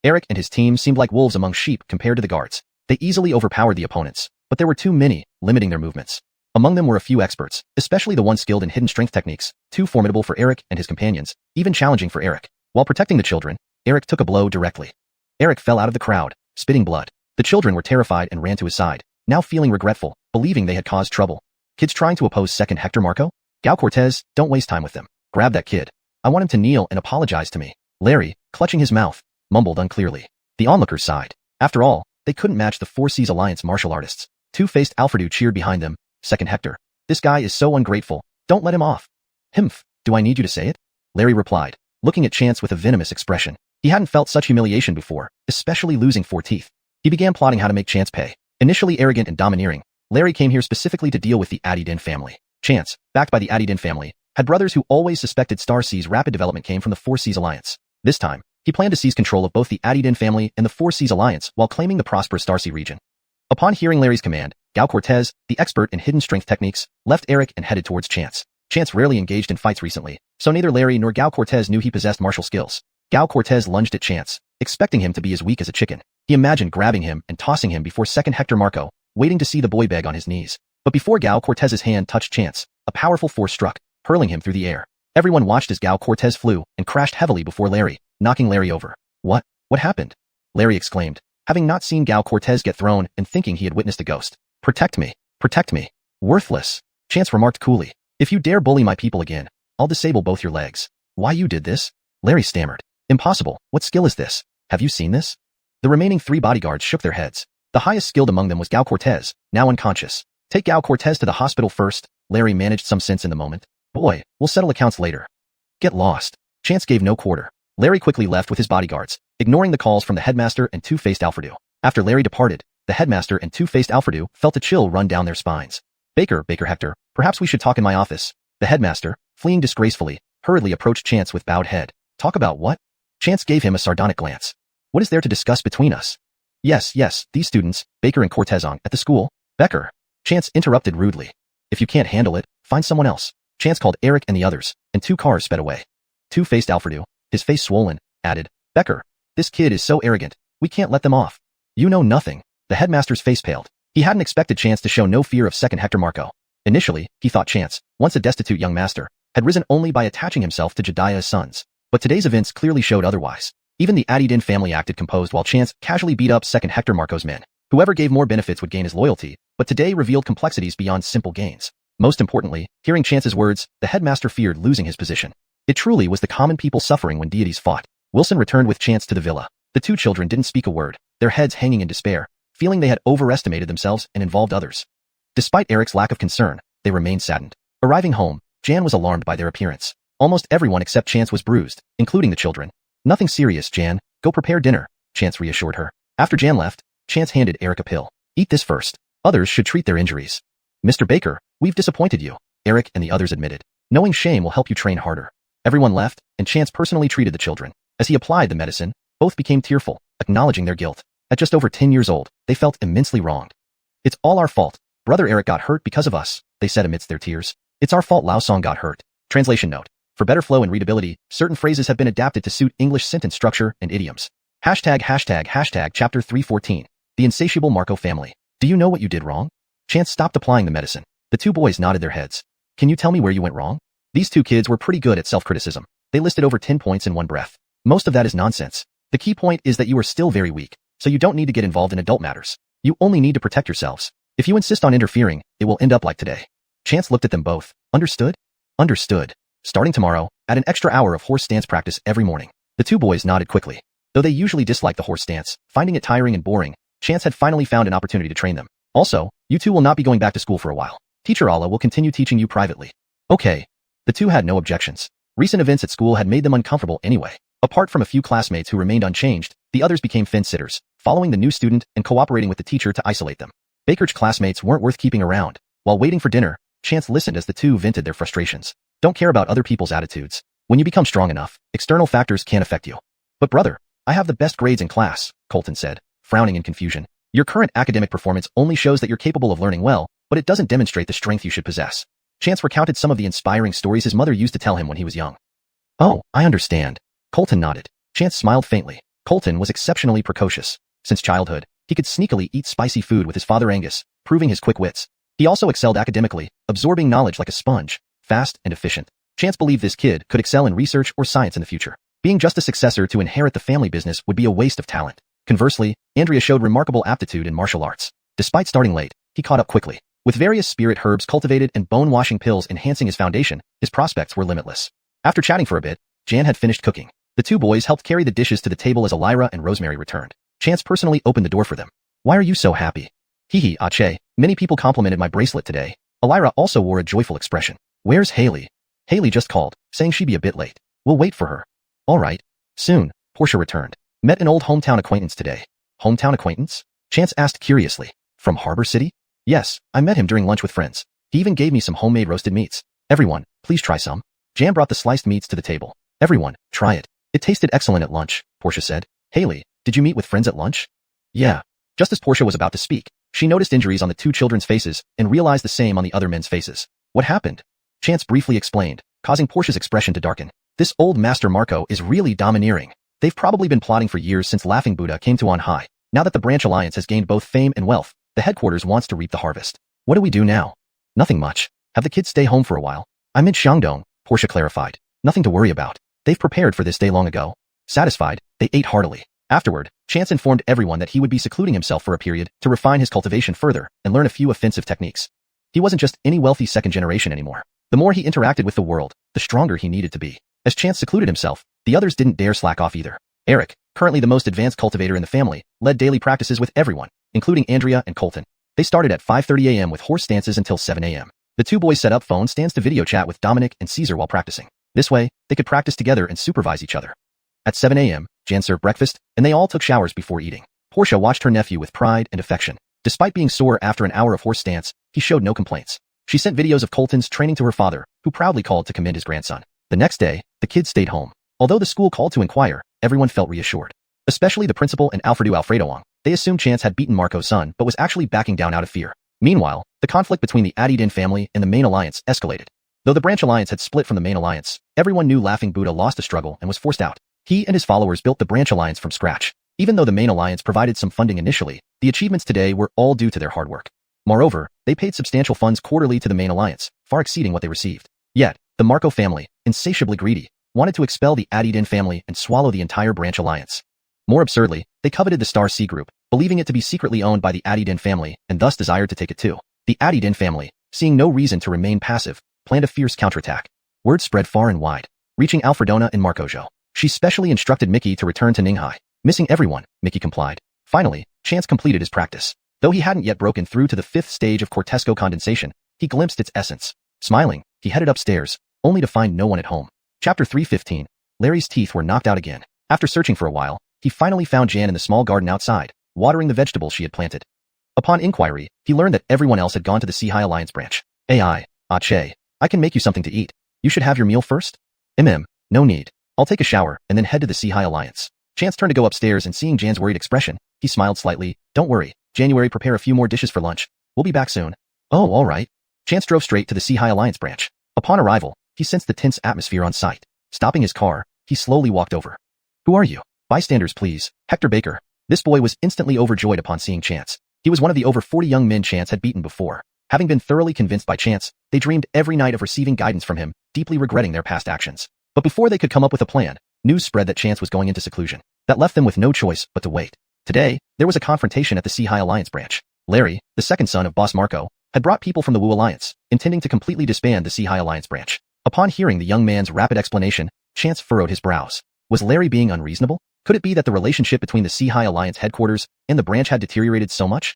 Eric and his team seemed like wolves among sheep compared to the guards. They easily overpowered the opponents, but there were too many, limiting their movements. Among them were a few experts, especially the one skilled in hidden strength techniques, too formidable for Eric and his companions, even challenging for Eric. While protecting the children, Eric took a blow directly. Eric fell out of the crowd, spitting blood. The children were terrified and ran to his side, now feeling regretful, believing they had caused trouble. Kids trying to oppose second Hector Marco? Gal Cortez, don't waste time with them. Grab that kid. I want him to kneel and apologize to me. Larry, clutching his mouth, mumbled unclearly. The onlookers sighed. After all, they couldn't match the Four Seas Alliance martial artists. Two-faced Alfredo cheered behind them. Second Hector. This guy is so ungrateful. Don't let him off. Himph, do I need you to say it? Larry replied, looking at Chance with a venomous expression. He hadn't felt such humiliation before, especially losing 4 teeth. He began plotting how to make Chance pay. Initially arrogant and domineering, Larry came here specifically to deal with the Addydin family. Chance, backed by the Addydin family, had brothers who always suspected Star Sea's rapid development came from the Four Seas Alliance. This time, he planned to seize control of both the Addydin family and the Four Seas Alliance while claiming the prosperous Starsea region. Upon hearing Larry's command, Gal Cortez, the expert in hidden strength techniques, left Eric and headed towards Chance. Chance rarely engaged in fights recently, so neither Larry nor Gal Cortez knew he possessed martial skills. Gal Cortez lunged at Chance, expecting him to be as weak as a chicken. He imagined grabbing him and tossing him before second Hector Marco, waiting to see the boy beg on his knees. But before Gal Cortez's hand touched Chance, a powerful force struck, hurling him through the air. Everyone watched as Gal Cortez flew and crashed heavily before Larry, knocking Larry over. What happened? Larry exclaimed, having not seen Gal Cortez get thrown and thinking he had witnessed a ghost. Protect me. Protect me. Worthless. Chance remarked coolly. If you dare bully my people again, I'll disable both your legs. Why you did this? Larry stammered. Impossible. What skill is this? Have you seen this? The remaining 3 bodyguards shook their heads. The highest skilled among them was Gal Cortez, now unconscious. Take Gal Cortez to the hospital first. Larry managed some sense in the moment. Boy, we'll settle accounts later. Get lost. Chance gave no quarter. Larry quickly left with his bodyguards, ignoring the calls from the headmaster and two-faced Alfredo. After Larry departed, the headmaster and two-faced Alfredo felt a chill run down their spines. Baker Hector, perhaps we should talk in my office. The headmaster, fleeing disgracefully, hurriedly approached Chance with bowed head. Talk about what? Chance gave him a sardonic glance. What is there to discuss between us? Yes, these students, Baker and Cortezong, at the school. Becker. Chance interrupted rudely. If you can't handle it, find someone else. Chance called Eric and the others, and 2 cars sped away. Two-faced Alfredo, his face swollen, added, Becker, this kid is so arrogant, we can't let them off. You know nothing. The headmaster's face paled. He hadn't expected Chance to show no fear of second Hector Marco. Initially, he thought Chance, once a destitute young master, had risen only by attaching himself to Jediah's sons. But today's events clearly showed otherwise. Even the Addydin family acted composed while Chance casually beat up second Hector Marco's men. Whoever gave more benefits would gain his loyalty, but today revealed complexities beyond simple gains. Most importantly, hearing Chance's words, the headmaster feared losing his position. It truly was the common people suffering when deities fought. Wilson returned with Chance to the villa. The 2 children didn't speak a word, their heads hanging in despair, feeling they had overestimated themselves and involved others. Despite Eric's lack of concern, they remained saddened. Arriving home, Jan was alarmed by their appearance. Almost everyone except Chance was bruised, including the children. Nothing serious, Jan. Go prepare dinner, Chance reassured her. After Jan left, Chance handed Eric a pill. Eat this first. Others should treat their injuries. Mr. Baker, we've disappointed you, Eric and the others admitted. Knowing shame will help you train harder. Everyone left, and Chance personally treated the children. As he applied the medicine, both became tearful, acknowledging their guilt. At just over 10 years old, they felt immensely wronged. It's all our fault. Brother Eric got hurt because of us, they said amidst their tears. It's our fault Lao Song got hurt. Translation note. For better flow and readability, certain phrases have been adapted to suit English sentence structure and idioms. Hashtag chapter 314. The insatiable Marco family. Do you know what you did wrong? Chance stopped applying the medicine. The 2 boys nodded their heads. Can you tell me where you went wrong? These 2 kids were pretty good at self-criticism. They listed over 10 points in one breath. Most of that is nonsense. The key point is that you are still very weak, so you don't need to get involved in adult matters. You only need to protect yourselves. If you insist on interfering, it will end up like today. Chance looked at them both. Understood? Understood. Starting tomorrow, add an extra hour of horse stance practice every morning. The two boys nodded quickly. Though they usually disliked the horse stance, finding it tiring and boring, Chance had finally found an opportunity to train them. Also, you two will not be going back to school for a while. Teacher Allah will continue teaching you privately. Okay. The two had no objections. Recent events at school had made them uncomfortable anyway. Apart from a few classmates who remained unchanged, the others became fence-sitters, following the new student and cooperating with the teacher to isolate them. Baker's classmates weren't worth keeping around. While waiting for dinner, Chance listened as the two vented their frustrations. Don't care about other people's attitudes. When you become strong enough, external factors can't affect you. But brother, I have the best grades in class, Colton said, frowning in confusion. Your current academic performance only shows that you're capable of learning well, but it doesn't demonstrate the strength you should possess. Chance recounted some of the inspiring stories his mother used to tell him when he was young. Oh, I understand. Colton nodded. Chance smiled faintly. Colton was exceptionally precocious. Since childhood, he could sneakily eat spicy food with his father Angus, proving his quick wits. He also excelled academically, absorbing knowledge like a sponge, fast and efficient. Chance believed this kid could excel in research or science in the future. Being just a successor to inherit the family business would be a waste of talent. Conversely, Andrea showed remarkable aptitude in martial arts. Despite starting late, he caught up quickly. With various spirit herbs cultivated and bone-washing pills enhancing his foundation, his prospects were limitless. After chatting for a bit, Jan had finished cooking. The two boys helped carry the dishes to the table as Elira and Rosemary returned. Chance personally opened the door for them. Why are you so happy? Hee Ache, many people complimented my bracelet today. Elira also wore a joyful expression. Where's Haley? Haley just called, saying she'd be a bit late. We'll wait for her. All right. Soon, Portia returned. Met an old hometown acquaintance today. Hometown acquaintance? Chance asked curiously. From Harbor City? Yes, I met him during lunch with friends. He even gave me some homemade roasted meats. Everyone, please try some. Jan brought the sliced meats to the table. Everyone, try it. It tasted excellent at lunch, Portia said. Haley, did you meet with friends at lunch? Yeah. Just as Portia was about to speak, she noticed injuries on the two children's faces and realized the same on the other men's faces. What happened? Chance briefly explained, causing Portia's expression to darken. This old Master Marco is really domineering. They've probably been plotting for years since Laughing Buddha came to on high. Now that the branch alliance has gained both fame and wealth, the headquarters wants to reap the harvest. What do we do now? Nothing much. Have the kids stay home for a while. I'm in Shandong, Portia clarified. Nothing to worry about. They've prepared for this day long ago. Satisfied, they ate heartily. Afterward, Chance informed everyone that he would be secluding himself for a period to refine his cultivation further and learn a few offensive techniques. He wasn't just any wealthy second generation anymore. The more he interacted with the world, the stronger he needed to be. As Chance secluded himself, the others didn't dare slack off either. Eric, currently the most advanced cultivator in the family, led daily practices with everyone, including Andrea and Colton. They started at 5:30 a.m. with horse stances until 7 a.m. The two boys set up phone stands to video chat with Dominic and Caesar while practicing. This way, they could practice together and supervise each other. At 7 a.m., Jan served breakfast, and they all took showers before eating. Portia watched her nephew with pride and affection. Despite being sore after an hour of horse stance, he showed no complaints. She sent videos of Colton's training to her father, who proudly called to commend his grandson. The next day, the kids stayed home. Although the school called to inquire, everyone felt reassured. Especially the principal and Alfredo Wong. They assumed Chance had beaten Marco's son but was actually backing down out of fear. Meanwhile, the conflict between the Adidin family and the main alliance escalated. Though the branch alliance had split from the main alliance, everyone knew Laughing Buddha lost the struggle and was forced out. He and his followers built the branch alliance from scratch. Even though the main alliance provided some funding initially, the achievements today were all due to their hard work. Moreover, they paid substantial funds quarterly to the main alliance, far exceeding what they received. Yet, the Marco family, insatiably greedy, wanted to expel the Adidin family and swallow the entire branch alliance. More absurdly, they coveted the Star C group, believing it to be secretly owned by the Adidin family and thus desired to take it too. The Adidin family, seeing no reason to remain passive, planned a fierce counterattack. Word spread far and wide, reaching Alfredona and Marcojo. She specially instructed Mickey to return to Ninghai. Missing everyone, Mickey complied. Finally, Chance completed his practice. Though he hadn't yet broken through to the 5th stage of Cortesco condensation, he glimpsed its essence. Smiling, he headed upstairs, only to find no one at home. Chapter 3:15. Larry's teeth were knocked out again. After searching for a while, he finally found Jan in the small garden outside, watering the vegetables she had planted. Upon inquiry, he learned that everyone else had gone to the Seahai Alliance branch. Ache, I can make you something to eat. You should have your meal first? No need. I'll take a shower and then head to the Seahai Alliance. Chance turned to go upstairs and seeing Jan's worried expression, he smiled slightly. Don't worry, January prepare a few more dishes for lunch. We'll be back soon. Oh, all right. Chance drove straight to the Seahai Alliance branch. Upon arrival, he sensed the tense atmosphere on site. Stopping his car, he slowly walked over. Who are you? Bystanders please. Hector Baker. This boy was instantly overjoyed upon seeing Chance. He was one of the over 40 young men Chance had beaten before. Having been thoroughly convinced by Chance, they dreamed every night of receiving guidance from him, deeply regretting their past actions. But before they could come up with a plan, news spread that Chance was going into seclusion. That left them with no choice but to wait. Today, there was a confrontation at the Seahai Alliance branch. Larry, the second son of Boss Marco, had brought people from the Wu Alliance, intending to completely disband the Seahai Alliance branch. Upon hearing the young man's rapid explanation, Chance furrowed his brows. Was Larry being unreasonable? Could it be that the relationship between the Sea Alliance headquarters and the branch had deteriorated so much?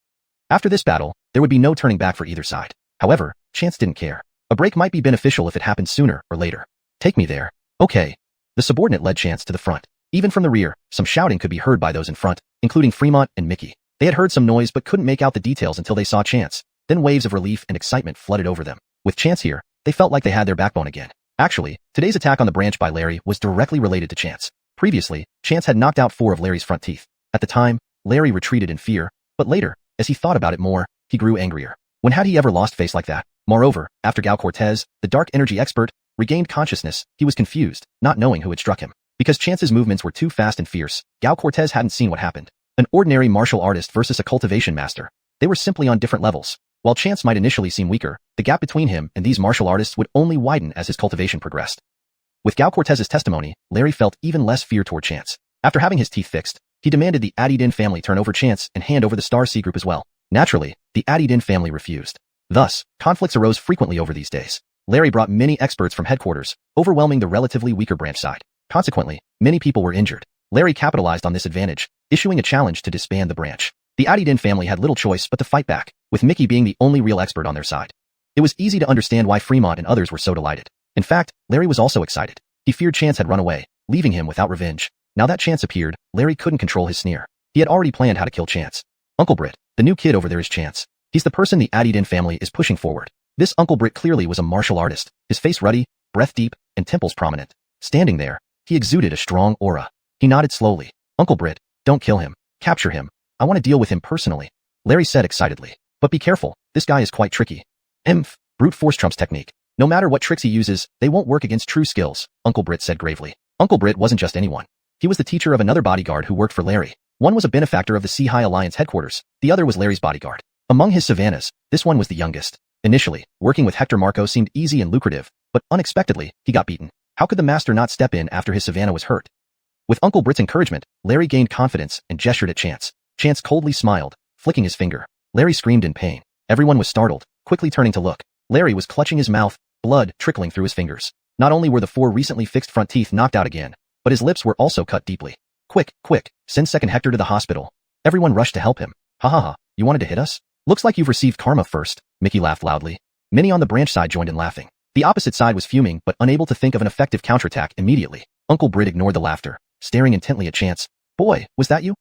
After this battle, there would be no turning back for either side. However, Chance didn't care. A break might be beneficial if it happened sooner or later. Take me there. Okay. The subordinate led Chance to the front. Even from the rear, some shouting could be heard by those in front, including Fremont and Mickey. They had heard some noise but couldn't make out the details until they saw Chance. Then waves of relief and excitement flooded over them. With Chance here, they felt like they had their backbone again. Actually, today's attack on the branch by Larry was directly related to Chance. Previously, Chance had knocked out 4 of Larry's front teeth. At the time, Larry retreated in fear, but later, as he thought about it more, he grew angrier. When had he ever lost face like that? Moreover, after Gal Cortez, the dark energy expert, regained consciousness, he was confused, not knowing who had struck him. Because Chance's movements were too fast and fierce, Gal Cortez hadn't seen what happened. An ordinary martial artist versus a cultivation master. They were simply on different levels. While Chance might initially seem weaker, the gap between him and these martial artists would only widen as his cultivation progressed. With Gal Cortez's testimony, Larry felt even less fear toward Chance. After having his teeth fixed, he demanded the Adidin family turn over Chance and hand over the Star Sea group as well. Naturally, the Adidin family refused. Thus, conflicts arose frequently over these days. Larry brought many experts from headquarters, overwhelming the relatively weaker branch side. Consequently, many people were injured. Larry capitalized on this advantage, issuing a challenge to disband the branch. The Adidin family had little choice but to fight back, with Mickey being the only real expert on their side. It was easy to understand why Fremont and others were so delighted. In fact, Larry was also excited. He feared Chance had run away, leaving him without revenge. Now that Chance appeared, Larry couldn't control his sneer. He had already planned how to kill Chance. Uncle Britt, the new kid over there is Chance. He's the person the Adidin family is pushing forward. This Uncle Britt clearly was a martial artist, his face ruddy, breath deep, and temples prominent. Standing there, he exuded a strong aura. He nodded slowly. Uncle Britt, don't kill him. Capture him. I want to deal with him personally. Larry said excitedly. But be careful, this guy is quite tricky. Brute force trumps technique. No matter what tricks he uses, they won't work against true skills, Uncle Britt said gravely. Uncle Britt wasn't just anyone. He was the teacher of another bodyguard who worked for Larry. One was a benefactor of the Sea Alliance headquarters, the other was Larry's bodyguard. Among his Savannahs, this one was the youngest. Initially, working with Hector Marco seemed easy and lucrative, but unexpectedly, he got beaten. How could the master not step in after his Savannah was hurt? With Uncle Britt's encouragement, Larry gained confidence and gestured at Chance. Chance coldly smiled, flicking his finger. Larry screamed in pain. Everyone was startled, quickly turning to look. Larry was clutching his mouth, blood trickling through his fingers. Not only were the 4 recently fixed front teeth knocked out again, but his lips were also cut deeply. Quick, send second Hector to the hospital. Everyone rushed to help him. Ha ha ha, you wanted to hit us? Looks like you've received karma first, Mickey laughed loudly. Many on the branch side joined in laughing. The opposite side was fuming but unable to think of an effective counterattack immediately. Uncle Britt ignored the laughter, staring intently at Chance. Boy, was that you?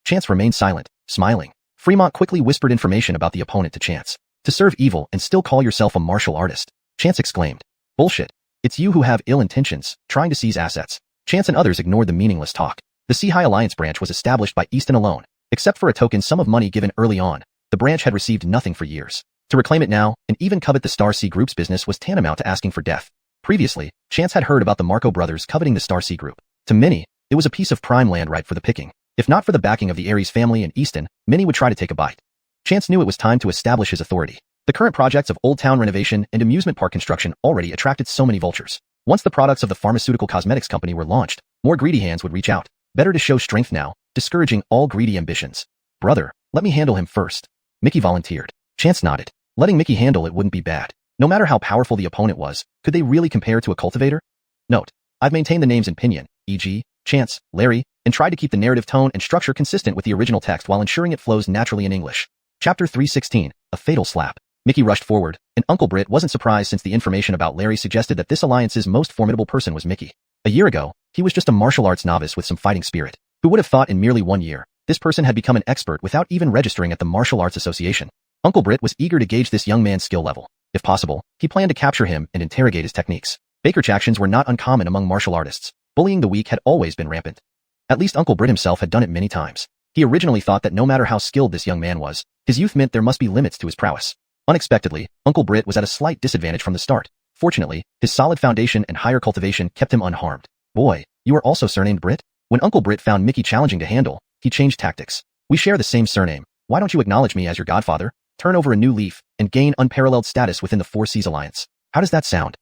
Chance remained silent, smiling. Fremont quickly whispered information about the opponent to Chance. To serve evil and still call yourself a martial artist. Chance exclaimed. Bullshit. It's you who have ill intentions, trying to seize assets. Chance and others ignored the meaningless talk. The Sea Alliance branch was established by Easton alone. Except for a token sum of money given early on, the branch had received nothing for years. To reclaim it now, and even covet the Star Sea Group's business was tantamount to asking for death. Previously, Chance had heard about the Marco brothers coveting the Star Sea Group. To many, it was a piece of prime land ripe for the picking. If not for the backing of the Aries family and Easton, many would try to take a bite. Chance knew it was time to establish his authority. The current projects of Old Town renovation and amusement park construction already attracted so many vultures. Once the products of the pharmaceutical cosmetics company were launched, more greedy hands would reach out. Better to show strength now, discouraging all greedy ambitions. Brother, let me handle him first. Mickey volunteered. Chance nodded. Letting Mickey handle it wouldn't be bad. No matter how powerful the opponent was, could they really compare to a cultivator? Note, I've maintained the names in pinyin, e.g., Chance, Larry, and tried to keep the narrative tone and structure consistent with the original text while ensuring it flows naturally in English. Chapter 316, A Fatal Slap. Mickey rushed forward, and Uncle Britt wasn't surprised since the information about Larry suggested that this alliance's most formidable person was Mickey. A year ago, he was just a martial arts novice with some fighting spirit. Who would have thought in merely 1 year, this person had become an expert without even registering at the Martial Arts Association? Uncle Britt was eager to gauge this young man's skill level. If possible, he planned to capture him and interrogate his techniques. Baker's actions were not uncommon among martial artists. Bullying the weak had always been rampant. At least Uncle Britt himself had done it many times. He originally thought that no matter how skilled this young man was, his youth meant there must be limits to his prowess. Unexpectedly, Uncle Britt was at a slight disadvantage from the start. Fortunately, his solid foundation and higher cultivation kept him unharmed. Boy, you are also surnamed Britt? When Uncle Britt found Mickey challenging to handle, he changed tactics. We share the same surname. Why don't you acknowledge me as your godfather, turn over a new leaf, and gain unparalleled status within the Four Seas Alliance? How does that sound?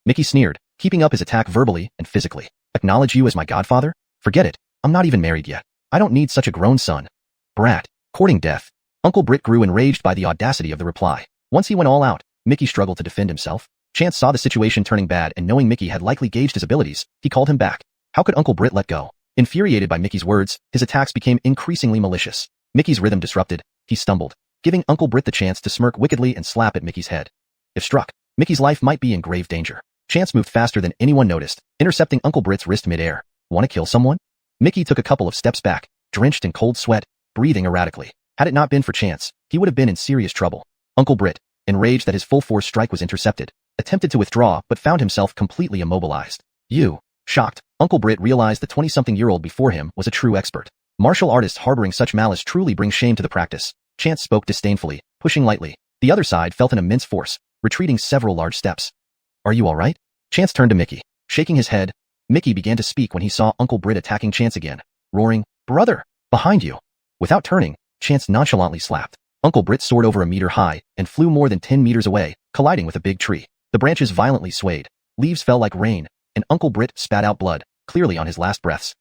Mickey sneered, keeping up his attack verbally and physically. Acknowledge you as my godfather? Forget it. I'm not even married yet. I don't need such a grown son. Brat. Courting death. Uncle Britt grew enraged by the audacity of the reply. Once he went all out, Mickey struggled to defend himself. Chance saw the situation turning bad, and knowing Mickey had likely gauged his abilities, he called him back. How could Uncle Britt let go? Infuriated by Mickey's words, his attacks became increasingly malicious. Mickey's rhythm disrupted. He stumbled, giving Uncle Britt the chance to smirk wickedly and slap at Mickey's head. If struck, Mickey's life might be in grave danger. Chance moved faster than anyone noticed, intercepting Uncle Britt's wrist mid-air. Want to kill someone? Mickey took a couple of steps back, drenched in cold sweat, breathing erratically. Had it not been for Chance, he would have been in serious trouble. Uncle Britt, enraged that his full-force strike was intercepted, attempted to withdraw but found himself completely immobilized. Shocked, Uncle Britt realized the 20-something-year-old before him was a true expert. Martial artists harboring such malice truly brings shame to the practice. Chance spoke disdainfully, pushing lightly. The other side felt an immense force, retreating several large steps. Are you all right? Chance turned to Mickey. Shaking his head, Mickey began to speak when he saw Uncle Britt attacking Chance again, roaring, "Brother! Behind you!" Without turning, Chance nonchalantly slapped. Uncle Britt soared over a meter high and flew more than 10 meters away, colliding with a big tree. The branches violently swayed, leaves fell like rain, and Uncle Britt spat out blood, clearly on his last breaths.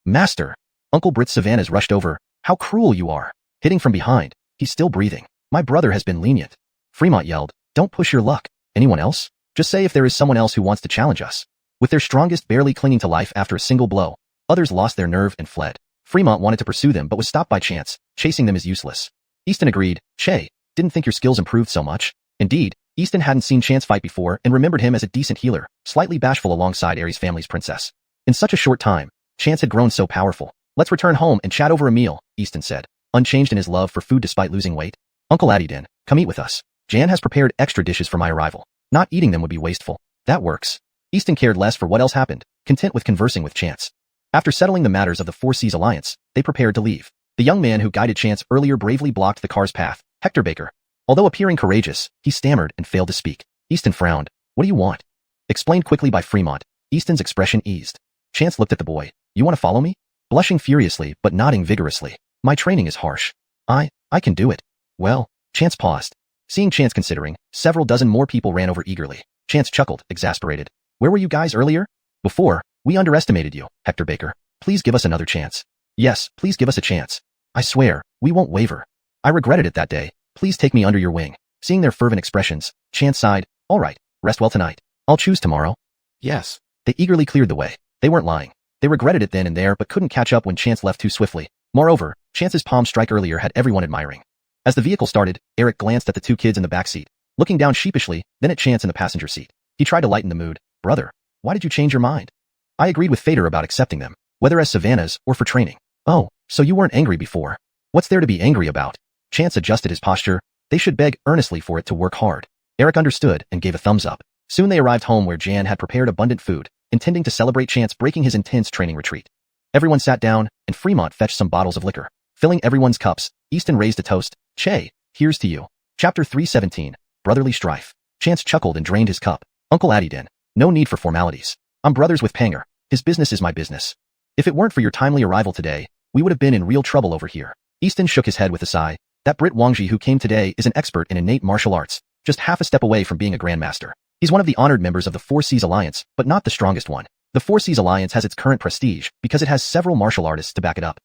"Master!" Uncle Britt's Savannahs rushed over. "How cruel you are!" Hitting from behind, he's still breathing. "My brother has been lenient." Fremont yelled, "Don't push your luck. Anyone else? Just say if there is someone else who wants to challenge us." With their strongest barely clinging to life after a single blow, others lost their nerve and fled. Fremont wanted to pursue them but was stopped by Chance. Chasing them is useless. Easton agreed. "Che, didn't think your skills improved so much." Indeed, Easton hadn't seen Chance fight before and remembered him as a decent healer, slightly bashful alongside Aries' family's princess. In such a short time, Chance had grown so powerful. "Let's return home and chat over a meal," Easton said, unchanged in his love for food despite losing weight. "Uncle Addie, come eat with us. Jan has prepared extra dishes for my arrival. Not eating them would be wasteful." "That works." Easton cared less for what else happened, content with conversing with Chance. After settling the matters of the Four Seas Alliance, they prepared to leave. The young man who guided Chance earlier bravely blocked the car's path, Hector Baker. Although appearing courageous, he stammered and failed to speak. Easton frowned. "What do you want?" Explained quickly by Fremont. Easton's expression eased. Chance looked at the boy. "You want to follow me?" Blushing furiously but nodding vigorously. "My training is harsh. I can do it." "Well," Chance paused. Seeing Chance considering, several dozen more people ran over eagerly. Chance chuckled, exasperated. "Where were you guys earlier?" "Before, we underestimated you, Hector Baker. Please give us another chance." "Yes, please give us a chance. I swear, we won't waver. I regretted it that day. Please take me under your wing." Seeing their fervent expressions, Chance sighed. "All right, rest well tonight. I'll choose tomorrow." "Yes." They eagerly cleared the way. They weren't lying. They regretted it then and there but couldn't catch up when Chance left too swiftly. Moreover, Chance's palm strike earlier had everyone admiring. As the vehicle started, Eric glanced at the two kids in the back seat, looking down sheepishly, then at Chance in the passenger seat. He tried to lighten the mood. "Brother, why did you change your mind?" "I agreed with Fader about accepting them, whether as Savannahs or for training." "Oh, so you weren't angry before. What's there to be angry about?" Chance adjusted his posture. They should beg earnestly for it to work hard. Eric understood and gave a thumbs up. Soon they arrived home where Jan had prepared abundant food, intending to celebrate Chance breaking his intense training retreat. Everyone sat down, and Fremont fetched some bottles of liquor. Filling everyone's cups, Easton raised a toast. "Che, here's to you." Chapter 317, Brotherly Strife. Chance chuckled and drained his cup. "Uncle Addie, no need for formalities. I'm brothers with Panger. His business is my business. If it weren't for your timely arrival today, we would have been in real trouble over here." Easton shook his head with a sigh. "That Brit Wangji who came today is an expert in innate martial arts, just half a step away from being a grandmaster. He's one of the honored members of the Four Seas Alliance, but not the strongest one. The Four Seas Alliance has its current prestige because it has several martial artists to back it up."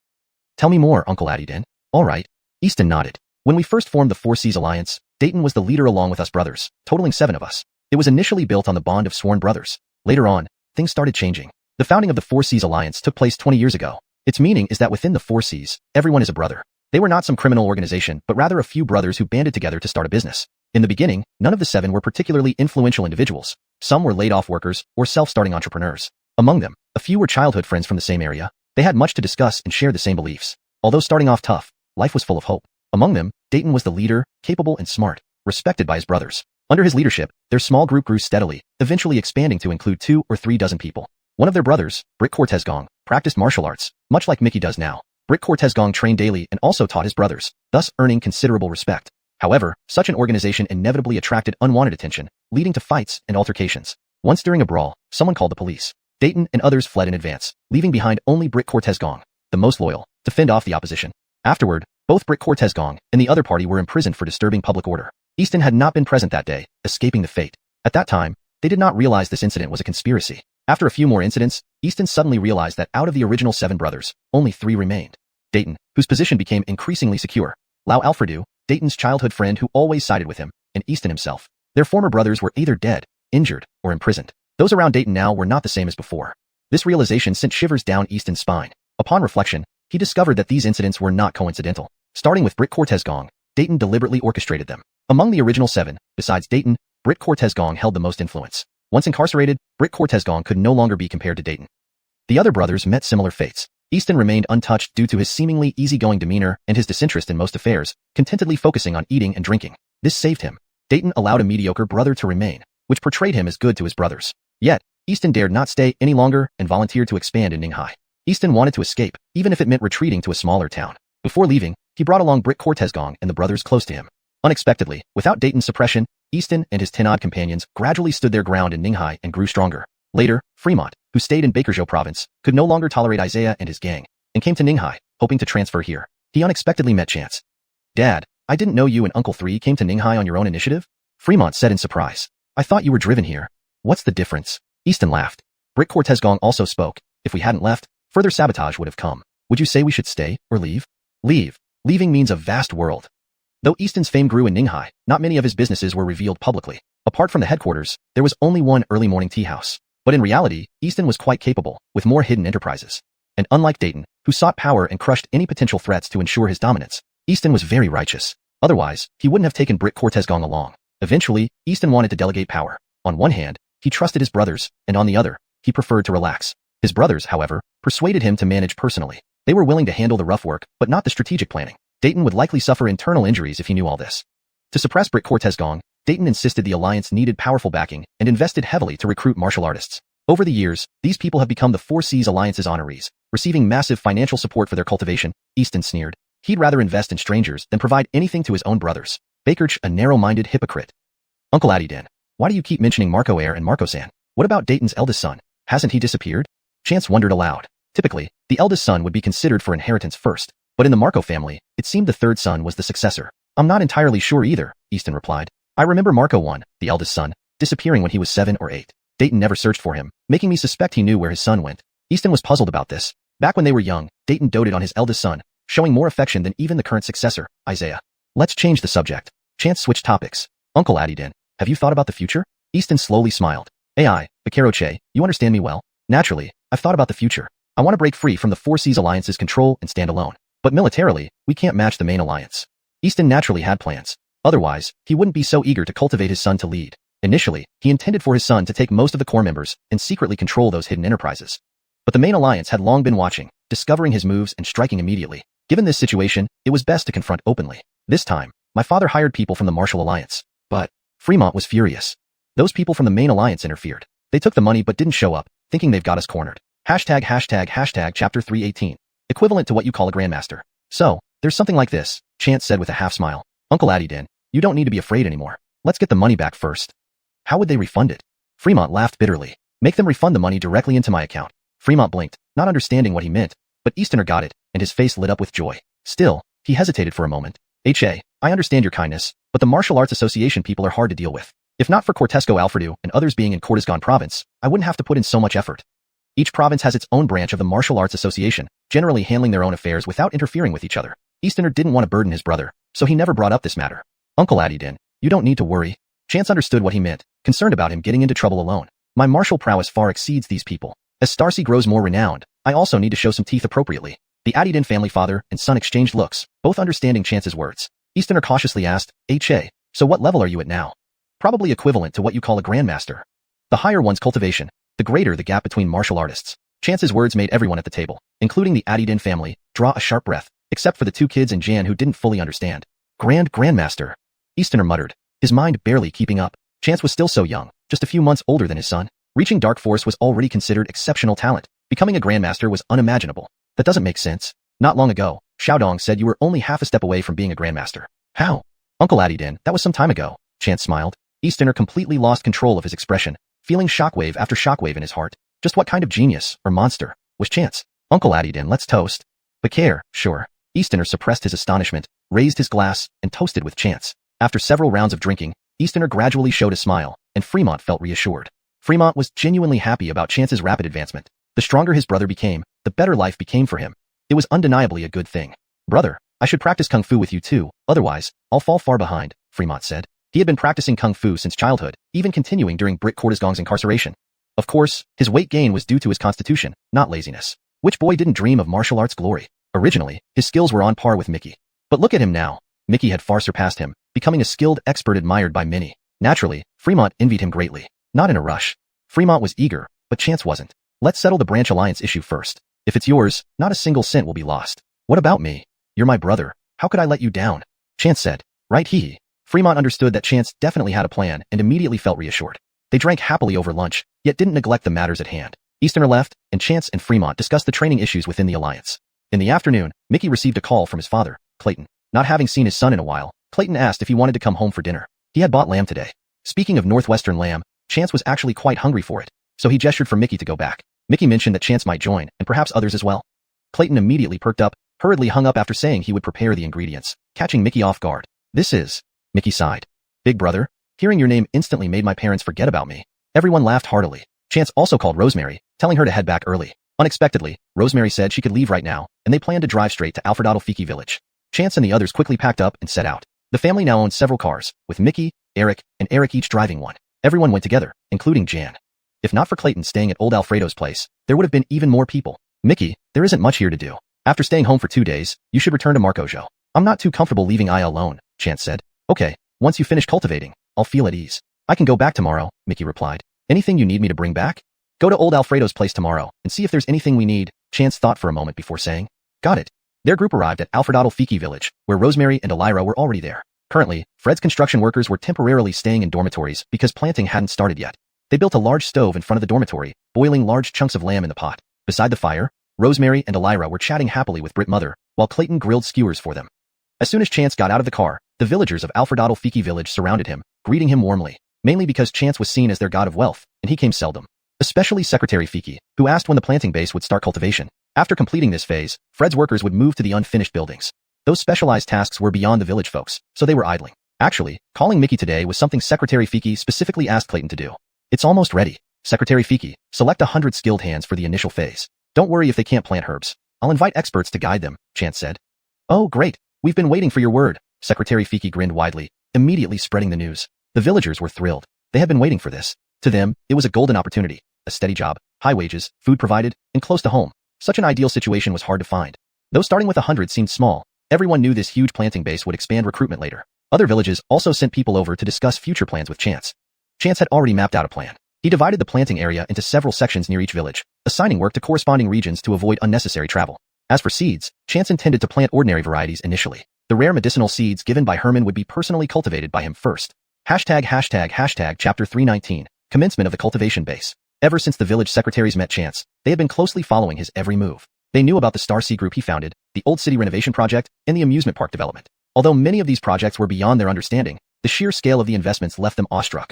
"Tell me more, Uncle Addie." "All right." Easton nodded. "When we first formed the Four Seas Alliance, Dayton was the leader along with us brothers, totaling 7 of us. It was initially built on the bond of sworn brothers. Later on, things started changing. The founding of the Four Seas Alliance took place 20 years ago. Its meaning is that within the Four Seas, everyone is a brother. They were not some criminal organization, but rather a few brothers who banded together to start a business. In the beginning, none of the 7 were particularly influential individuals. Some were laid-off workers or self-starting entrepreneurs. Among them, a few were childhood friends from the same area. They had much to discuss and shared the same beliefs. Although starting off tough, life was full of hope. Among them, Dayton was the leader, capable and smart, respected by his brothers. Under his leadership, their small group grew steadily, eventually expanding to include 2 or 3 dozen people. One of their brothers, Brick Cortez-Gong, practiced martial arts, much like Mickey does now. Brick Cortez-Gong trained daily and also taught his brothers, thus earning considerable respect. However, such an organization inevitably attracted unwanted attention, leading to fights and altercations. Once during a brawl, someone called the police. Dayton and others fled in advance, leaving behind only Brick Cortez-Gong, the most loyal, to fend off the opposition. Afterward, both Brick Cortez-Gong and the other party were imprisoned for disturbing public order. Easton had not been present that day, escaping the fate. At that time, they did not realize this incident was a conspiracy. After a few more incidents, Easton suddenly realized that out of the original 7 brothers, only 3 remained. Dayton, whose position became increasingly secure, Lau Alfredu, Dayton's childhood friend who always sided with him, and Easton himself. Their former brothers were either dead, injured, or imprisoned. Those around Dayton now were not the same as before. This realization sent shivers down Easton's spine. Upon reflection, he discovered that these incidents were not coincidental. Starting with Britt Cortez Gong, Dayton deliberately orchestrated them. Among the original 7, besides Dayton, Britt Cortez Gong held the most influence. Once incarcerated, Britt Cortez Gong could no longer be compared to Dayton. The other brothers met similar fates. Easton remained untouched due to his seemingly easygoing demeanor and his disinterest in most affairs, contentedly focusing on eating and drinking. This saved him. Dayton allowed a mediocre brother to remain, which portrayed him as good to his brothers. Yet, Easton dared not stay any longer and volunteered to expand in Ninghai. Easton wanted to escape, even if it meant retreating to a smaller town. Before leaving, he brought along Britt Cortez Gong and the brothers close to him. Unexpectedly, without Dayton's suppression, Easton and his 10-odd companions gradually stood their ground in Ninghai and grew stronger. Later, Fremont, who stayed in Bakerjo province, could no longer tolerate Isaiah and his gang, and came to Ninghai, hoping to transfer here. He unexpectedly met Chance. "Dad, I didn't know you and Uncle 3 came to Ninghai on your own initiative?" Fremont said in surprise. "I thought you were driven here. What's the difference?" Easton laughed. Britt Cortez Gong also spoke. "If we hadn't left, further sabotage would have come. Would you say we should stay or leave?" "Leave. Leaving means a vast world." Though Easton's fame grew in Ninghai, not many of his businesses were revealed publicly. Apart from the headquarters, there was only one early morning tea house. But in reality, Easton was quite capable, with more hidden enterprises. And unlike Dayton, who sought power and crushed any potential threats to ensure his dominance, Easton was very righteous. Otherwise, he wouldn't have taken Britt Cortez Gong along. Eventually, Easton wanted to delegate power. On one hand, he trusted his brothers, and on the other, he preferred to relax. His brothers, however, persuaded him to manage personally. They were willing to handle the rough work, but not the strategic planning. Dayton would likely suffer internal injuries if he knew all this. To suppress Britt Cortez Gong, Dayton insisted the alliance needed powerful backing and invested heavily to recruit martial artists. Over the years, these people have become the 4 Seas Alliance's honorees, receiving massive financial support for their cultivation. Easton sneered. He'd rather invest in strangers than provide anything to his own brothers. Bakerch, a narrow-minded hypocrite. "Uncle Adiden, why do you keep mentioning Marco Heir and Marco-san? What about Dayton's eldest son? Hasn't he disappeared?" Chance wondered aloud. Typically, the eldest son would be considered for inheritance first, but in the Marco family, it seemed the third son was the successor. "I'm not entirely sure either," Easton replied. "I remember Marco 1, the eldest son, disappearing when he was 7 or 8. Dayton never searched for him, making me suspect he knew where his son went." Easton was puzzled about this. Back when they were young, Dayton doted on his eldest son, showing more affection than even the current successor, Isaiah. "Let's change the subject." Chance switched topics. "Uncle Adiden, have you thought about the future?" Easton slowly smiled. "Ai, Bakaroche, you understand me well. Naturally, I've thought about the future. I want to break free from the 4 Seas Alliance's control and stand alone. But militarily, we can't match the main alliance." Easton naturally had plans. Otherwise, he wouldn't be so eager to cultivate his son to lead. Initially, he intended for his son to take most of the core members and secretly control those hidden enterprises. But the main alliance had long been watching, discovering his moves and striking immediately. Given this situation, it was best to confront openly. "This time, my father hired people from the Martial Alliance. But Fremont was furious. Those people from the main alliance interfered. They took the money but didn't show up, thinking they've got us cornered. ##### chapter 318. Equivalent to what you call a grandmaster. So, there's something like this," Chance said with a half smile. "Uncle Adiden, you don't need to be afraid anymore. Let's get the money back first." "How would they refund it?" Fremont laughed bitterly. "Make them refund the money directly into my account." Fremont blinked, not understanding what he meant, but Eastoner got it, and his face lit up with joy. Still, he hesitated for a moment. I understand your kindness, but the Martial Arts Association people are hard to deal with. If not for Cortesco Alfredo and others being in Cortesgon province, I wouldn't have to put in so much effort. Each province has its own branch of the Martial Arts Association, generally handling their own affairs without interfering with each other. Eastoner didn't want to burden his brother, so he never brought up this matter. "Uncle Adiden, you don't need to worry." Chance understood what he meant, concerned about him getting into trouble alone. "My martial prowess far exceeds these people. As Starcy grows more renowned, I also need to show some teeth appropriately." The Adiden family father and son exchanged looks, both understanding Chance's words. Eastoner cautiously asked, "So what level are you at now?" "Probably equivalent to what you call a grandmaster. The higher one's cultivation, the greater the gap between martial artists." Chance's words made everyone at the table, including the Adiden family, draw a sharp breath, except for the 2 kids and Jan who didn't fully understand. Grandmaster. Eastoner muttered, his mind barely keeping up. Chance was still so young, just a few months older than his son. Reaching Dark Force was already considered exceptional talent. Becoming a grandmaster was unimaginable. That doesn't make sense. Not long ago, Xiaodong said you were only half a step away from being a grandmaster. How? Uncle Adiden, that was some time ago. Chance smiled. Eastoner completely lost control of his expression, feeling shockwave after shockwave in his heart. Just what kind of genius, or monster, was Chance? Uncle Adiden, let's toast. Bakare, sure. Eastoner suppressed his astonishment, raised his glass, and toasted with Chance. After several rounds of drinking, Eastoner gradually showed a smile, and Fremont felt reassured. Fremont was genuinely happy about Chance's rapid advancement. The stronger his brother became, the better life became for him. It was undeniably a good thing. Brother, I should practice kung fu with you too, otherwise, I'll fall far behind, Fremont said. He had been practicing kung fu since childhood, even continuing during Brick Cortizgong's incarceration. Of course, his weight gain was due to his constitution, not laziness. Which boy didn't dream of martial arts glory? Originally, his skills were on par with Mickey. But look at him now. Mickey had far surpassed him, becoming a skilled expert admired by many. Naturally, Fremont envied him greatly. Not in a rush. Fremont was eager, but Chance wasn't. Let's settle the branch alliance issue first. If it's yours, not a single cent will be lost. What about me? You're my brother. How could I let you down? Chance said. Right, hee. Fremont understood that Chance definitely had a plan and immediately felt reassured. They drank happily over lunch, yet didn't neglect the matters at hand. Easterner left, and Chance and Fremont discussed the training issues within the alliance. In the afternoon, Mickey received a call from his father, Clayton. Not having seen his son in a while, Clayton asked if he wanted to come home for dinner. He had bought lamb today. Speaking of Northwestern lamb, Chance was actually quite hungry for it, so he gestured for Mickey to go back. Mickey mentioned that Chance might join, and perhaps others as well. Clayton immediately perked up, hurriedly hung up after saying he would prepare the ingredients, catching Mickey off guard. This is... Mickey sighed. Big brother, hearing your name instantly made my parents forget about me. Everyone laughed heartily. Chance also called Rosemary, telling her to head back early. Unexpectedly, Rosemary said she could leave right now, and they planned to drive straight to Alfredadolfiki village. Chance and the others quickly packed up and set out. The family now owned several cars, with Mickey, Eric, and Eric each driving one. Everyone went together, including Jan. If not for Clayton staying at old Alfredo's place, there would have been even more people. Mickey, there isn't much here to do. After staying home for 2 days, you should return to Marcojo. I'm not too comfortable leaving I alone, Chance said. Okay, once you finish cultivating, I'll feel at ease. I can go back tomorrow, Mickey replied. Anything you need me to bring back? Go to old Alfredo's place tomorrow and see if there's anything we need, Chance thought for a moment before saying. Got it. Their group arrived at Alfredadolfiki village, where Rosemary and Elira were already there. Currently, Fred's construction workers were temporarily staying in dormitories because planting hadn't started yet. They built a large stove in front of the dormitory, boiling large chunks of lamb in the pot. Beside the fire, Rosemary and Elira were chatting happily with Brit Mother, while Clayton grilled skewers for them. As soon as Chance got out of the car, the villagers of Alfredadolfiki village surrounded him, greeting him warmly, mainly because Chance was seen as their god of wealth, and he came seldom. Especially Secretary Fiki, who asked when the planting base would start cultivation. After completing this phase, Fred's workers would move to the unfinished buildings. Those specialized tasks were beyond the village folks, so they were idling. Actually, calling Mickey today was something Secretary Fiki specifically asked Clayton to do. It's almost ready. Secretary Fiki, select 100 skilled hands for the initial phase. Don't worry if they can't plant herbs. I'll invite experts to guide them, Chance said. Oh, great. We've been waiting for your word. Secretary Fiki grinned widely, immediately spreading the news. The villagers were thrilled. They had been waiting for this. To them, it was a golden opportunity. A steady job, high wages, food provided, and close to home. Such an ideal situation was hard to find. Though starting with 100 seemed small, everyone knew this huge planting base would expand recruitment later. Other villages also sent people over to discuss future plans with Chance. Chance had already mapped out a plan. He divided the planting area into several sections near each village, assigning work to corresponding regions to avoid unnecessary travel. As for seeds, Chance intended to plant ordinary varieties initially. The rare medicinal seeds given by Herman would be personally cultivated by him first. Hashtag Chapter 319, Commencement of the Cultivation Base. Ever since the village secretaries met Chance, they had been closely following his every move. They knew about the Star Sea group he founded, the Old City renovation project, and the amusement park development. Although many of these projects were beyond their understanding, the sheer scale of the investments left them awestruck.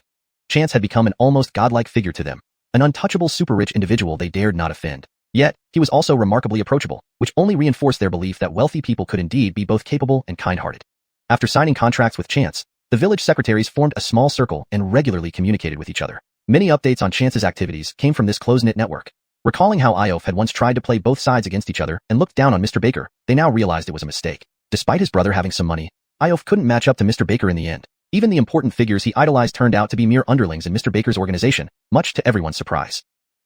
Chance had become an almost godlike figure to them, an untouchable super-rich individual they dared not offend. Yet, he was also remarkably approachable, which only reinforced their belief that wealthy people could indeed be both capable and kind-hearted. After signing contracts with Chance, the village secretaries formed a small circle and regularly communicated with each other. Many updates on Chance's activities came from this close-knit network. Recalling how Iof had once tried to play both sides against each other and looked down on Mr. Baker, they now realized it was a mistake. Despite his brother having some money, Iof couldn't match up to Mr. Baker in the end. Even the important figures he idolized turned out to be mere underlings in Mr. Baker's organization, much to everyone's surprise.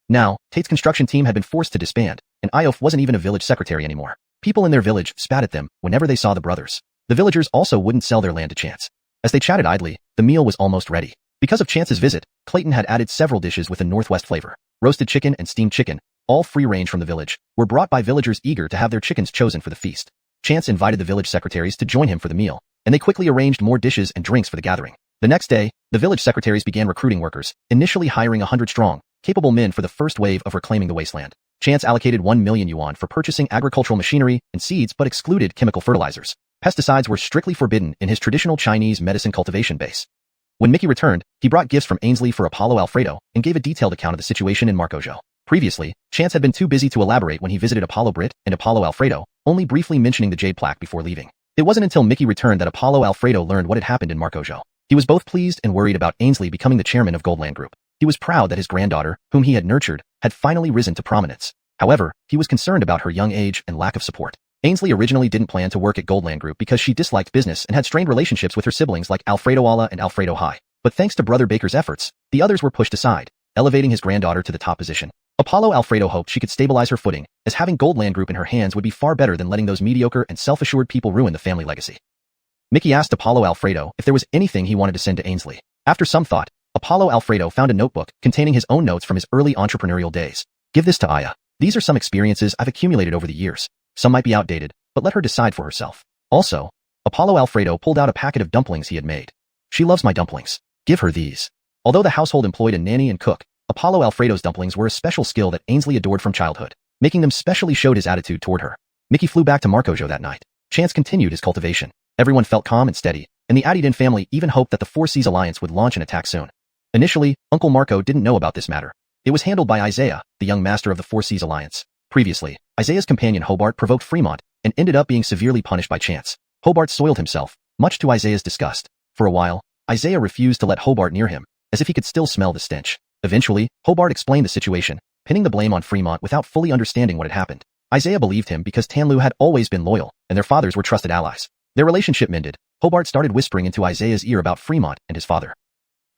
Now, Tate's construction team had been forced to disband, and Iof wasn't even a village secretary anymore. People in their village spat at them whenever they saw the brothers. The villagers also wouldn't sell their land to Chance. As they chatted idly, the meal was almost ready. Because of Chance's visit, Clayton had added several dishes with a Northwest flavor. Roasted chicken and steamed chicken, all free range from the village, were brought by villagers eager to have their chickens chosen for the feast. Chance invited the village secretaries to join him for the meal, and they quickly arranged more dishes and drinks for the gathering. The next day, the village secretaries began recruiting workers, initially hiring 100 strong, capable men for the first wave of reclaiming the wasteland. Chance allocated 1 million yuan for purchasing agricultural machinery and seeds but excluded chemical fertilizers. Pesticides were strictly forbidden in his traditional Chinese medicine cultivation base. When Mickey returned, he brought gifts from Ainsley for Apollo Alfredo and gave a detailed account of the situation in Marcojo. Previously, Chance had been too busy to elaborate when he visited Apollo Brit and Apollo Alfredo, only briefly mentioning the jade plaque before leaving. It wasn't until Mickey returned that Apollo Alfredo learned what had happened in Marcojo. He was both pleased and worried about Ainsley becoming the chairman of Goldland Group. He was proud that his granddaughter, whom he had nurtured, had finally risen to prominence. However, he was concerned about her young age and lack of support. Ainsley originally didn't plan to work at Goldland Group because she disliked business and had strained relationships with her siblings like Alfredo Alla and Alfredo High. But thanks to Brother Baker's efforts, the others were pushed aside, elevating his granddaughter to the top position. Apollo Alfredo hoped she could stabilize her footing, as having Goldland Group in her hands would be far better than letting those mediocre and self-assured people ruin the family legacy. Mickey asked Apollo Alfredo if there was anything he wanted to send to Ainsley. After some thought, Apollo Alfredo found a notebook containing his own notes from his early entrepreneurial days. Give this to Aya. These are some experiences I've accumulated over the years. Some might be outdated, but let her decide for herself. Also, Apollo Alfredo pulled out a packet of dumplings he had made. She loves my dumplings. Give her these. Although the household employed a nanny and cook, Apollo Alfredo's dumplings were a special skill that Ainsley adored from childhood. Making them specially showed his attitude toward her. Mickey flew back to Marcojo that night. Chance continued his cultivation. Everyone felt calm and steady, and the Addington family even hoped that the Four Seas Alliance would launch an attack soon. Initially, Uncle Marco didn't know about this matter. It was handled by Isaiah, the young master of the Four Seas Alliance. Previously, Isaiah's companion Hobart provoked Fremont and ended up being severely punished by Chance. Hobart soiled himself, much to Isaiah's disgust. For a while, Isaiah refused to let Hobart near him, as if he could still smell the stench. Eventually, Hobart explained the situation, pinning the blame on Fremont without fully understanding what had happened. Isaiah believed him because Tanlu had always been loyal, and their fathers were trusted allies. Their relationship mended. Hobart started whispering into Isaiah's ear about Fremont and his father.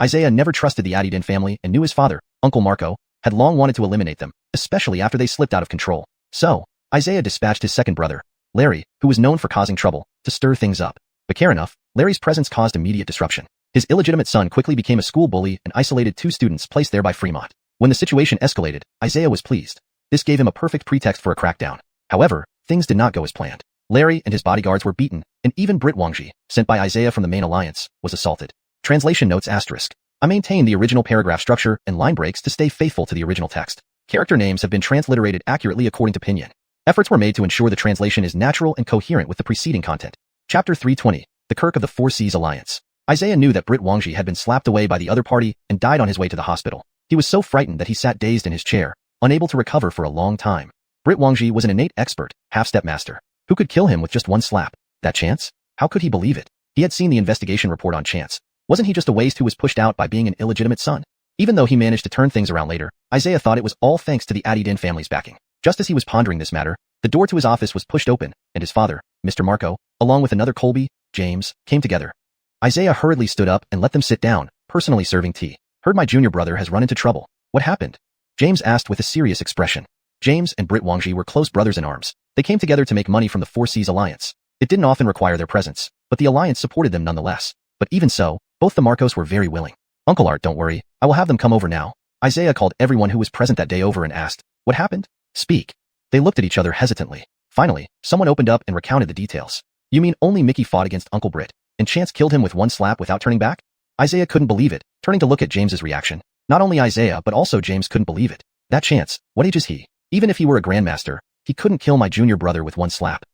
Isaiah never trusted the Addington family and knew his father, Uncle Marco, had long wanted to eliminate them, especially after they slipped out of control. So, Isaiah dispatched his second brother, Larry, who was known for causing trouble, to stir things up. But care enough, Larry's presence caused immediate disruption. His illegitimate son quickly became a school bully and isolated 2 students placed there by Fremont. When the situation escalated, Isaiah was pleased. This gave him a perfect pretext for a crackdown. However, things did not go as planned. Larry and his bodyguards were beaten, and even Britt Wangji, sent by Isaiah from the main alliance, was assaulted. Translation notes asterisk. I maintain the original paragraph structure and line breaks to stay faithful to the original text. Character names have been transliterated accurately according to Pinyin. Efforts were made to ensure the translation is natural and coherent with the preceding content. Chapter 320, The Kirk of the Four Seas Alliance. Isaiah knew that Britt Wangji had been slapped away by the other party and died on his way to the hospital. He was so frightened that he sat dazed in his chair, unable to recover for a long time. Britt Wangji was an innate expert, half-step master. Who could kill him with just one slap? That Chance? How could he believe it? He had seen the investigation report on Chance. Wasn't he just a waste who was pushed out by being an illegitimate son? Even though he managed to turn things around later, Isaiah thought it was all thanks to the Addington family's backing. Just as he was pondering this matter, the door to his office was pushed open, and his father, Mr. Marco, along with another Colby, James, came together. Isaiah hurriedly stood up and let them sit down, personally serving tea. Heard my junior brother has run into trouble. What happened? James asked with a serious expression. James and Britt Wangji were close brothers in arms. They came together to make money from the Four Seas Alliance. It didn't often require their presence, but the alliance supported them nonetheless. But even so, both the Marcos were very willing. Uncle Art, don't worry, I will have them come over now. Isaiah called everyone who was present that day over and asked, what happened? Speak. They looked at each other hesitantly. Finally, someone opened up and recounted the details. You mean only Mickey fought against Uncle Britt, and Chance killed him with one slap without turning back? Isaiah couldn't believe it, turning to look at James's reaction. Not only Isaiah but also James couldn't believe it. That Chance, what age is he? Even if he were a grandmaster, he couldn't kill my junior brother with one slap.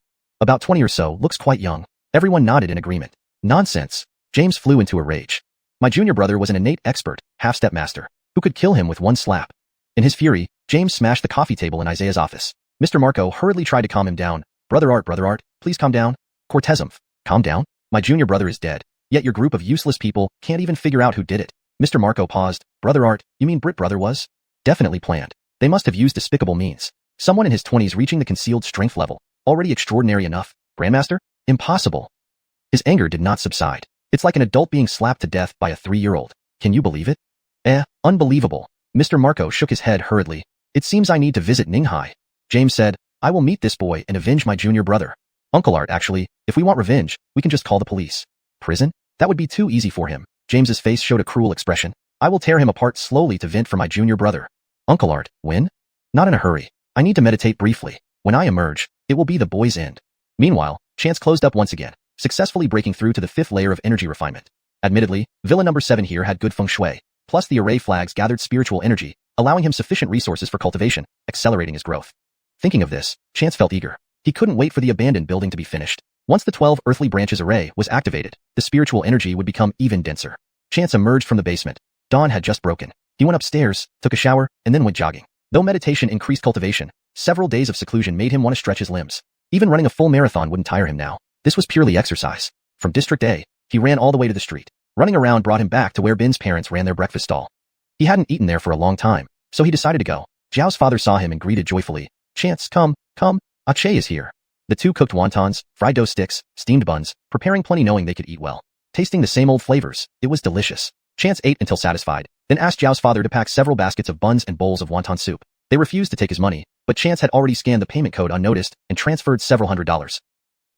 About 20 or so, looks quite young. Everyone nodded in agreement. Nonsense. James flew into a rage. My junior brother was an innate expert, half-step master, who could kill him with one slap. In his fury, James smashed the coffee table in Isaiah's office. Mr. Marco hurriedly tried to calm him down. Brother Art, please calm down. Cortezum, calm down? My junior brother is dead, yet your group of useless people can't even figure out who did it. Mr. Marco paused. Brother Art, you mean Britt brother was? Definitely planned. They must have used despicable means. Someone in his 20s reaching the concealed strength level, already extraordinary enough. Grandmaster? Impossible. His anger did not subside. It's like an adult being slapped to death by a 3-year-old. Can you believe it? Unbelievable. Mr. Marco shook his head hurriedly. It seems I need to visit Ninghai. James said, I will meet this boy and avenge my junior brother. Uncle Art, actually, if we want revenge, we can just call the police. Prison? That would be too easy for him. James's face showed a cruel expression. I will tear him apart slowly to vent for my junior brother. Uncle Art, when? Not in a hurry. I need to meditate briefly. When I emerge, it will be the boy's end. Meanwhile, Chance closed up once again, successfully breaking through to the 5th layer of energy refinement. Admittedly, Villa number 7 here had good feng shui, plus the array flags gathered spiritual energy, allowing him sufficient resources for cultivation, accelerating his growth. Thinking of this, Chance felt eager. He couldn't wait for the abandoned building to be finished. Once the 12 earthly branches array was activated, the spiritual energy would become even denser. Chance emerged from the basement. Dawn had just broken. He went upstairs, took a shower, and then went jogging. Though meditation increased cultivation, several days of seclusion made him want to stretch his limbs. Even running a full marathon wouldn't tire him now. This was purely exercise. From District A, he ran all the way to the street. Running around brought him back to where Bin's parents ran their breakfast stall. He hadn't eaten there for a long time, so he decided to go. Zhao's father saw him and greeted joyfully. Chance, come, Ache is here. The two cooked wontons, fried dough sticks, steamed buns, preparing plenty knowing they could eat well. Tasting the same old flavors, it was delicious. Chance ate until satisfied, then asked Zhao's father to pack several baskets of buns and bowls of wonton soup. They refused to take his money, but Chance had already scanned the payment code unnoticed and transferred several $100s.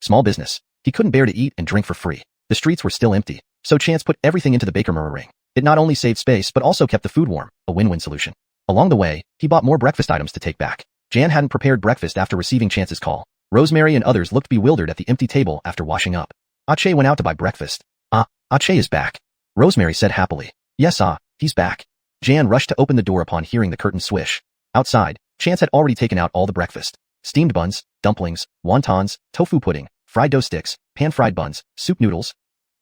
Small business. He couldn't bear to eat and drink for free. The streets were still empty, so Chance put everything into the baker mirror ring. It not only saved space but also kept the food warm, a win-win solution. Along the way, he bought more breakfast items to take back. Jan hadn't prepared breakfast after receiving Chance's call. Rosemary and others looked bewildered at the empty table after washing up. Ache went out to buy breakfast. Ache is back. Rosemary said happily. Yes, he's back. Jan rushed to open the door upon hearing the curtain swish. Outside, Chance had already taken out all the breakfast. Steamed buns, dumplings, wontons, tofu pudding, fried dough sticks, pan-fried buns, soup noodles.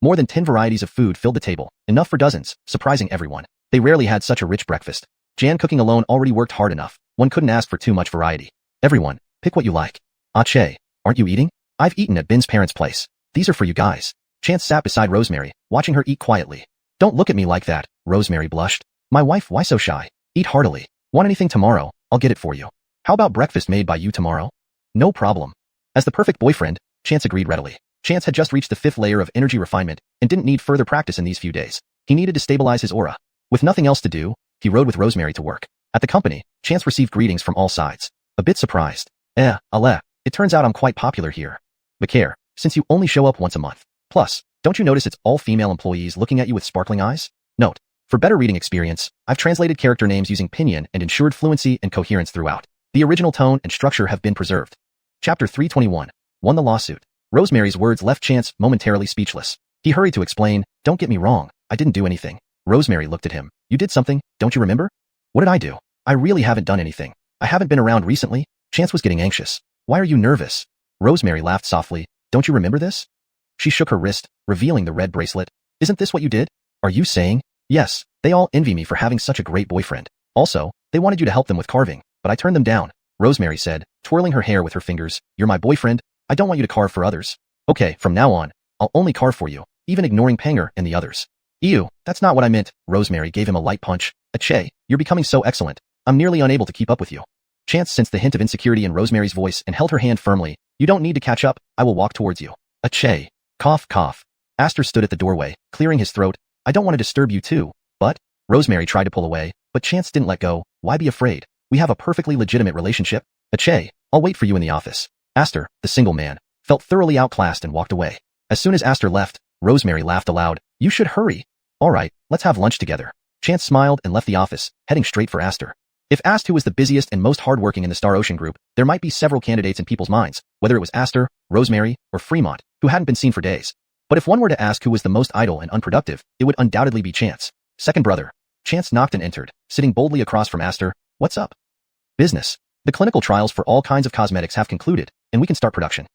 More than 10 varieties of food filled the table, enough for dozens, surprising everyone. They rarely had such a rich breakfast. Jan cooking alone already worked hard enough. One couldn't ask for too much variety. Everyone, pick what you like. Ache, aren't you eating? I've eaten at Bin's parents' place. These are for you guys. Chance sat beside Rosemary, watching her eat quietly. Don't look at me like that, Rosemary blushed. My wife, why so shy? Eat heartily. Want anything tomorrow? I'll get it for you. How about breakfast made by you tomorrow? No problem. As the perfect boyfriend, Chance agreed readily. Chance had just reached the 5th layer of energy refinement and didn't need further practice in these few days. He needed to stabilize his aura. With nothing else to do, he rode with Rosemary to work. At the company, Chance received greetings from all sides. A bit surprised. It turns out I'm quite popular here. But care, since you only show up once a month. Plus, don't you notice it's all female employees looking at you with sparkling eyes? Note, for better reading experience, I've translated character names using pinyin and ensured fluency and coherence throughout. The original tone and structure have been preserved. Chapter 321. Won the lawsuit. Rosemary's words left Chance momentarily speechless. He hurried to explain, don't get me wrong, I didn't do anything. Rosemary looked at him. You did something, don't you remember? What did I do? I really haven't done anything. I haven't been around recently. Chance was getting anxious. Why are you nervous? Rosemary laughed softly. Don't you remember this? She shook her wrist, revealing the red bracelet. Isn't this what you did? Are you saying? Yes, they all envy me for having such a great boyfriend. Also, they wanted you to help them with carving, but I turned them down. Rosemary said, twirling her hair with her fingers. You're my boyfriend. I don't want you to carve for others. Okay, from now on, I'll only carve for you, even ignoring Panger and the others. Ew, that's not what I meant. Rosemary gave him a light punch. Ache, you're becoming so excellent. I'm nearly unable to keep up with you. Chance sensed the hint of insecurity in Rosemary's voice and held her hand firmly. You don't need to catch up. I will walk towards you. Ache. Cough, cough. Aster stood at the doorway, clearing his throat. I don't want to disturb you too, but... Rosemary tried to pull away, but Chance didn't let go. Why be afraid? We have a perfectly legitimate relationship. Ache, I'll wait for you in the office. Aster, the single man, felt thoroughly outclassed and walked away. As soon as Aster left, Rosemary laughed aloud. You should hurry. All right, let's have lunch together. Chance smiled and left the office, heading straight for Aster. If asked who was the busiest and most hardworking in the Star Ocean group, there might be several candidates in people's minds, whether it was Aster, Rosemary, or Fremont, who hadn't been seen for days. But if one were to ask who was the most idle and unproductive, it would undoubtedly be Chance. Second brother. Chance knocked and entered, sitting boldly across from Aster. What's up? Business. The clinical trials for all kinds of cosmetics have concluded, and we can start production.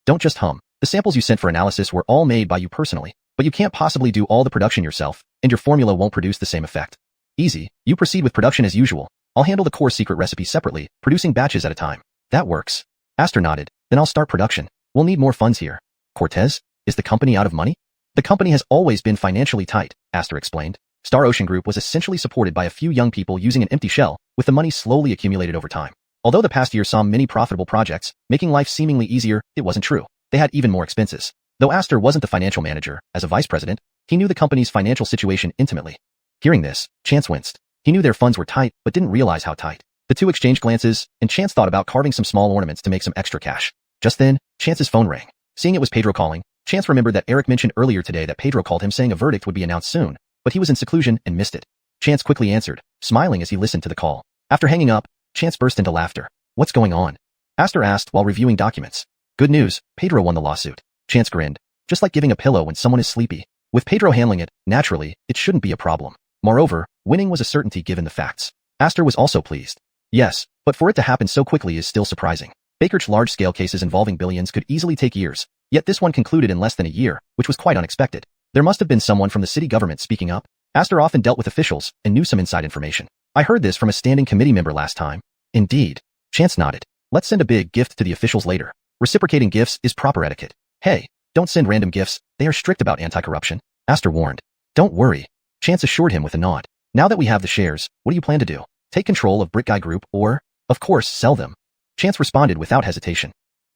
Don't just hum. The samples you sent for analysis were all made by you personally, but you can't possibly do all the production yourself, and your formula won't produce the same effect. Easy, you proceed with production as usual. I'll handle the core secret recipe separately, producing batches at a time. That works. Aster nodded. Then I'll start production. We'll need more funds here. Cortez? Is the company out of money? The company has always been financially tight, Aster explained. Star Ocean Group was essentially supported by a few young people using an empty shell, with the money slowly accumulated over time. Although the past year saw many profitable projects, making life seemingly easier, it wasn't true. They had even more expenses. Though Aster wasn't the financial manager, as a vice president, he knew the company's financial situation intimately. Hearing this, Chance winced. He knew their funds were tight, but didn't realize how tight. The two exchanged glances, and Chance thought about carving some small ornaments to make some extra cash. Just then, Chance's phone rang. Seeing it was Pedro calling, Chance remembered that Eric mentioned earlier today that Pedro called him saying a verdict would be announced soon, but he was in seclusion and missed it. Chance quickly answered, smiling as he listened to the call. After hanging up, Chance burst into laughter. What's going on? Aster asked while reviewing documents. Good news, Pedro won the lawsuit. Chance grinned. Just like giving a pillow when someone is sleepy. With Pedro handling it, naturally, it shouldn't be a problem. Moreover, winning was a certainty given the facts. Aster was also pleased. Yes, but for it to happen so quickly is still surprising. Baker's large-scale cases involving billions could easily take years, yet this one concluded in less than a year, which was quite unexpected. There must have been someone from the city government speaking up. Aster often dealt with officials and knew some inside information. I heard this from a standing committee member last time. Indeed. Chance nodded. Let's send a big gift to the officials later. Reciprocating gifts is proper etiquette. Hey, don't send random gifts. They are strict about anti-corruption. Aster warned. Don't worry. Chance assured him with a nod. Now that we have the shares, what do you plan to do? Take control of Brick Guy Group or, of course, sell them? Chance responded without hesitation.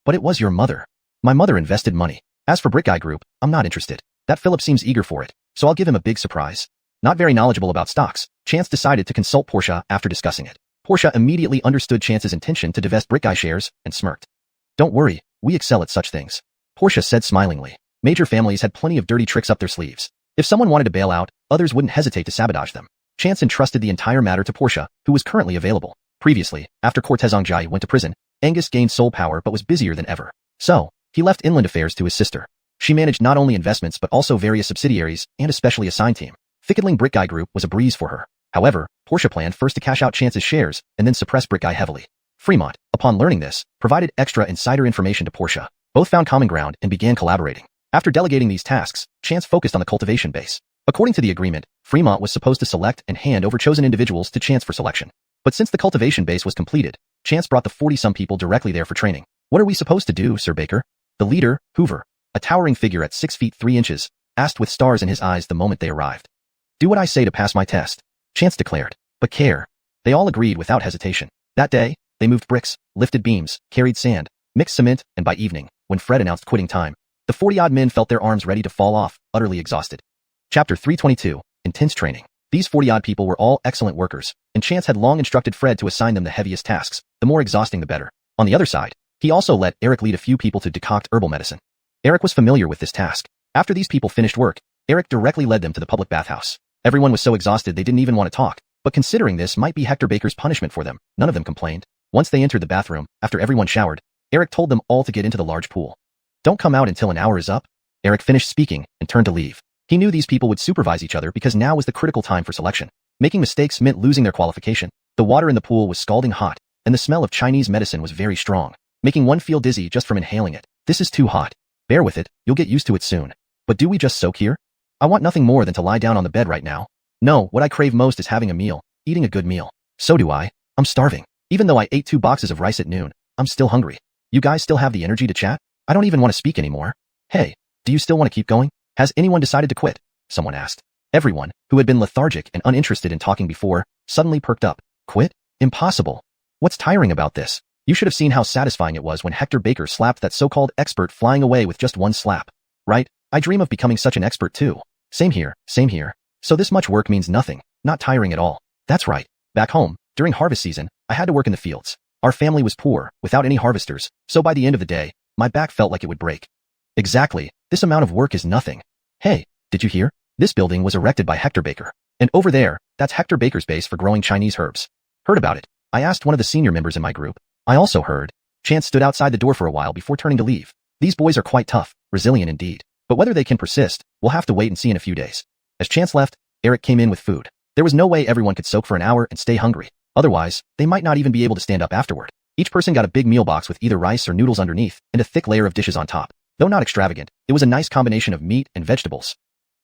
But it was your mother. My mother invested money. As for Brick Guy Group, I'm not interested. That Philip seems eager for it, so I'll give him a big surprise. Not very knowledgeable about stocks, Chance decided to consult Portia after discussing it. Portia immediately understood Chance's intention to divest Brick Guy shares and smirked. Don't worry, we excel at such things. Portia said smilingly. Major families had plenty of dirty tricks up their sleeves. If someone wanted to bail out, others wouldn't hesitate to sabotage them. Chance entrusted the entire matter to Portia, who was currently available. Previously, after Cortez Ongjai went to prison, Angus gained soul power but was busier than ever. So, he left inland affairs to his sister. She managed not only investments but also various subsidiaries and especially a sign team. Fickling Brick Guy Group was a breeze for her. However, Portia planned first to cash out Chance's shares and then suppress Brick Guy heavily. Fremont, upon learning this, provided extra insider information to Portia. Both found common ground and began collaborating. After delegating these tasks, Chance focused on the cultivation base. According to the agreement, Fremont was supposed to select and hand over chosen individuals to Chance for selection. But since the cultivation base was completed, Chance brought the 40-some people directly there for training. What are we supposed to do, Sir Baker? The leader, Hoover, a towering figure at 6 feet 3 inches, asked with stars in his eyes the moment they arrived. Do what I say to pass my test, Chance declared. But care. They all agreed without hesitation. That day, they moved bricks, lifted beams, carried sand, mixed cement, and by evening, when Fred announced quitting time, the 40-odd men felt their arms ready to fall off, utterly exhausted. Chapter 322, Intense Training. These 40-odd people were all excellent workers, and Chance had long instructed Fred to assign them the heaviest tasks, the more exhausting the better. On the other side, he also let Eric lead a few people to decoct herbal medicine. Eric was familiar with this task. After these people finished work, Eric directly led them to the public bathhouse. Everyone was so exhausted they didn't even want to talk, but considering this might be Hector Baker's punishment for them, none of them complained. Once they entered the bathroom, after everyone showered, Eric told them all to get into the large pool. Don't come out until an hour is up. Eric finished speaking and turned to leave. He knew these people would supervise each other because now was the critical time for selection. Making mistakes meant losing their qualification. The water in the pool was scalding hot, and the smell of Chinese medicine was very strong, making one feel dizzy just from inhaling it. This is too hot. Bear with it, you'll get used to it soon. But do we just soak here? I want nothing more than to lie down on the bed right now. No, what I crave most is having a meal, eating a good meal. So do I. I'm starving. Even though I ate 2 boxes of rice at noon, I'm still hungry. You guys still have the energy to chat? I don't even want to speak anymore. Hey, do you still want to keep going? Has anyone decided to quit? Someone asked. Everyone, who had been lethargic and uninterested in talking before, suddenly perked up. Quit? Impossible. What's tiring about this? You should have seen how satisfying it was when Hector Baker slapped that so-called expert flying away with just one slap. Right? I dream of becoming such an expert too. Same here, same here. So this much work means nothing, not tiring at all. That's right. Back home, during harvest season, I had to work in the fields. Our family was poor, without any harvesters, so by the end of the day, my back felt like it would break. Exactly, this amount of work is nothing. Hey, did you hear? This building was erected by Hector Baker. And over there, that's Hector Baker's base for growing Chinese herbs. Heard about it. I asked one of the senior members in my group. I also heard. Chance stood outside the door for a while before turning to leave. These boys are quite tough, resilient indeed. But whether they can persist, we'll have to wait and see in a few days. As Chance left, Eric came in with food. There was no way everyone could soak for an hour and stay hungry. Otherwise, they might not even be able to stand up afterward. Each person got a big meal box with either rice or noodles underneath and a thick layer of dishes on top. Though not extravagant, it was a nice combination of meat and vegetables.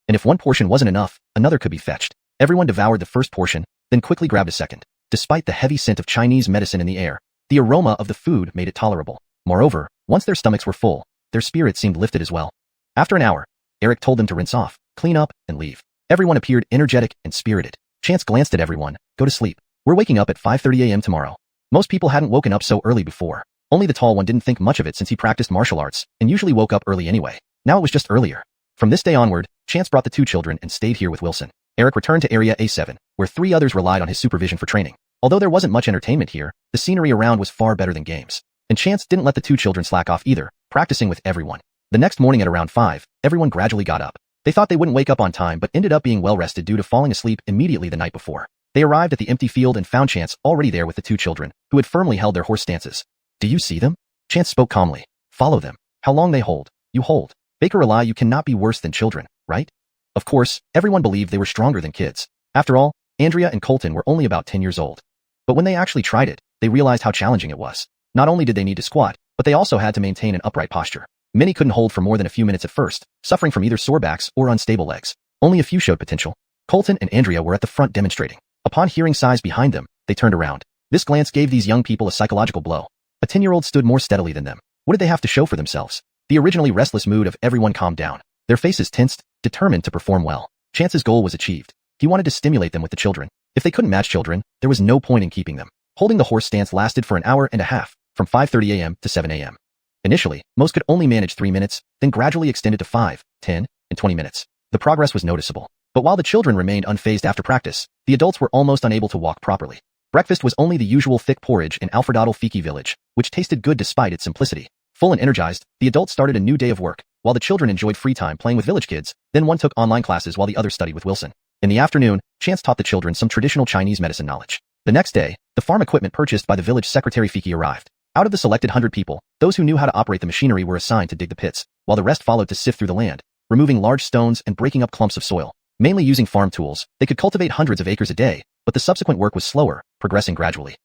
And if one portion wasn't enough, another could be fetched. Everyone devoured the first portion, then quickly grabbed a second. Despite the heavy scent of Chinese medicine in the air, the aroma of the food made it tolerable. Moreover, once their stomachs were full, their spirits seemed lifted as well. After an hour, Eric told them to rinse off, clean up, and leave. Everyone appeared energetic and spirited. Chance glanced at everyone. Go to sleep. We're waking up at 5:30 a.m. tomorrow. Most people hadn't woken up so early before. Only the tall one didn't think much of it since he practiced martial arts and usually woke up early anyway. Now it was just earlier. From this day onward, Chance brought the 2 children and stayed here with Wilson. Eric returned to Area A7, where 3 others relied on his supervision for training. Although there wasn't much entertainment here, the scenery around was far better than games. And Chance didn't let the 2 children slack off either, practicing with everyone. The next morning at around 5, everyone gradually got up. They thought they wouldn't wake up on time but ended up being well rested due to falling asleep immediately the night before. They arrived at the empty field and found Chance already there with the 2 children, who had firmly held their horse stances. Do you see them? Chance spoke calmly. Follow them. How long they hold, you hold. Baker rely you cannot be worse than children, right? Of course, everyone believed they were stronger than kids. After all, Andrea and Colton were only about 10 years old. But when they actually tried it, they realized how challenging it was. Not only did they need to squat, but they also had to maintain an upright posture. Many couldn't hold for more than a few minutes at first, suffering from either sore backs or unstable legs. Only a few showed potential. Colton and Andrea were at the front demonstrating. Upon hearing sighs behind them, they turned around. This glance gave these young people a psychological blow. A 10-year-old stood more steadily than them. What did they have to show for themselves? The originally restless mood of everyone calmed down. Their faces tensed, determined to perform well. Chance's goal was achieved. He wanted to stimulate them with the children. If they couldn't match children, there was no point in keeping them. Holding the horse stance lasted for an hour and a half, from 5:30 a.m. to 7 a.m. Initially, most could only manage 3 minutes, then gradually extended to 5, 10, and 20 minutes. The progress was noticeable. But while the children remained unfazed after practice, the adults were almost unable to walk properly. Breakfast was only the usual thick porridge in Alfredadal Fiki village, which tasted good despite its simplicity. Full and energized, the adults started a new day of work, while the children enjoyed free time playing with village kids, then one took online classes while the other studied with Wilson. In the afternoon, Chance taught the children some traditional Chinese medicine knowledge. The next day, the farm equipment purchased by the village secretary Fiki arrived. Out of the selected 100 people, those who knew how to operate the machinery were assigned to dig the pits, while the rest followed to sift through the land, removing large stones and breaking up clumps of soil. Mainly using farm tools, they could cultivate hundreds of acres a day, but the subsequent work was slower, progressing gradually.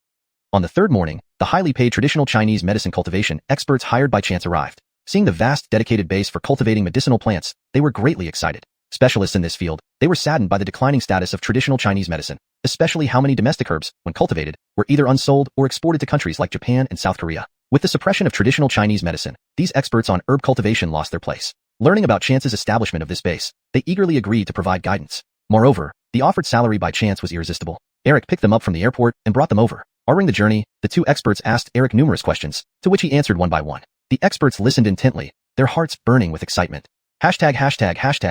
On the third morning, the highly paid traditional Chinese medicine cultivation experts hired by Chance arrived. Seeing the vast dedicated base for cultivating medicinal plants, they were greatly excited. Specialists in this field, they were saddened by the declining status of traditional Chinese medicine, especially how many domestic herbs, when cultivated, were either unsold or exported to countries like Japan and South Korea. With the suppression of traditional Chinese medicine, these experts on herb cultivation lost their place. Learning about Chance's establishment of this base, they eagerly agreed to provide guidance. Moreover, the offered salary by Chance was irresistible. Eric picked them up from the airport and brought them over. During the journey, the two experts asked Eric numerous questions, to which he answered one by one. The experts listened intently, their hearts burning with excitement. Hashtag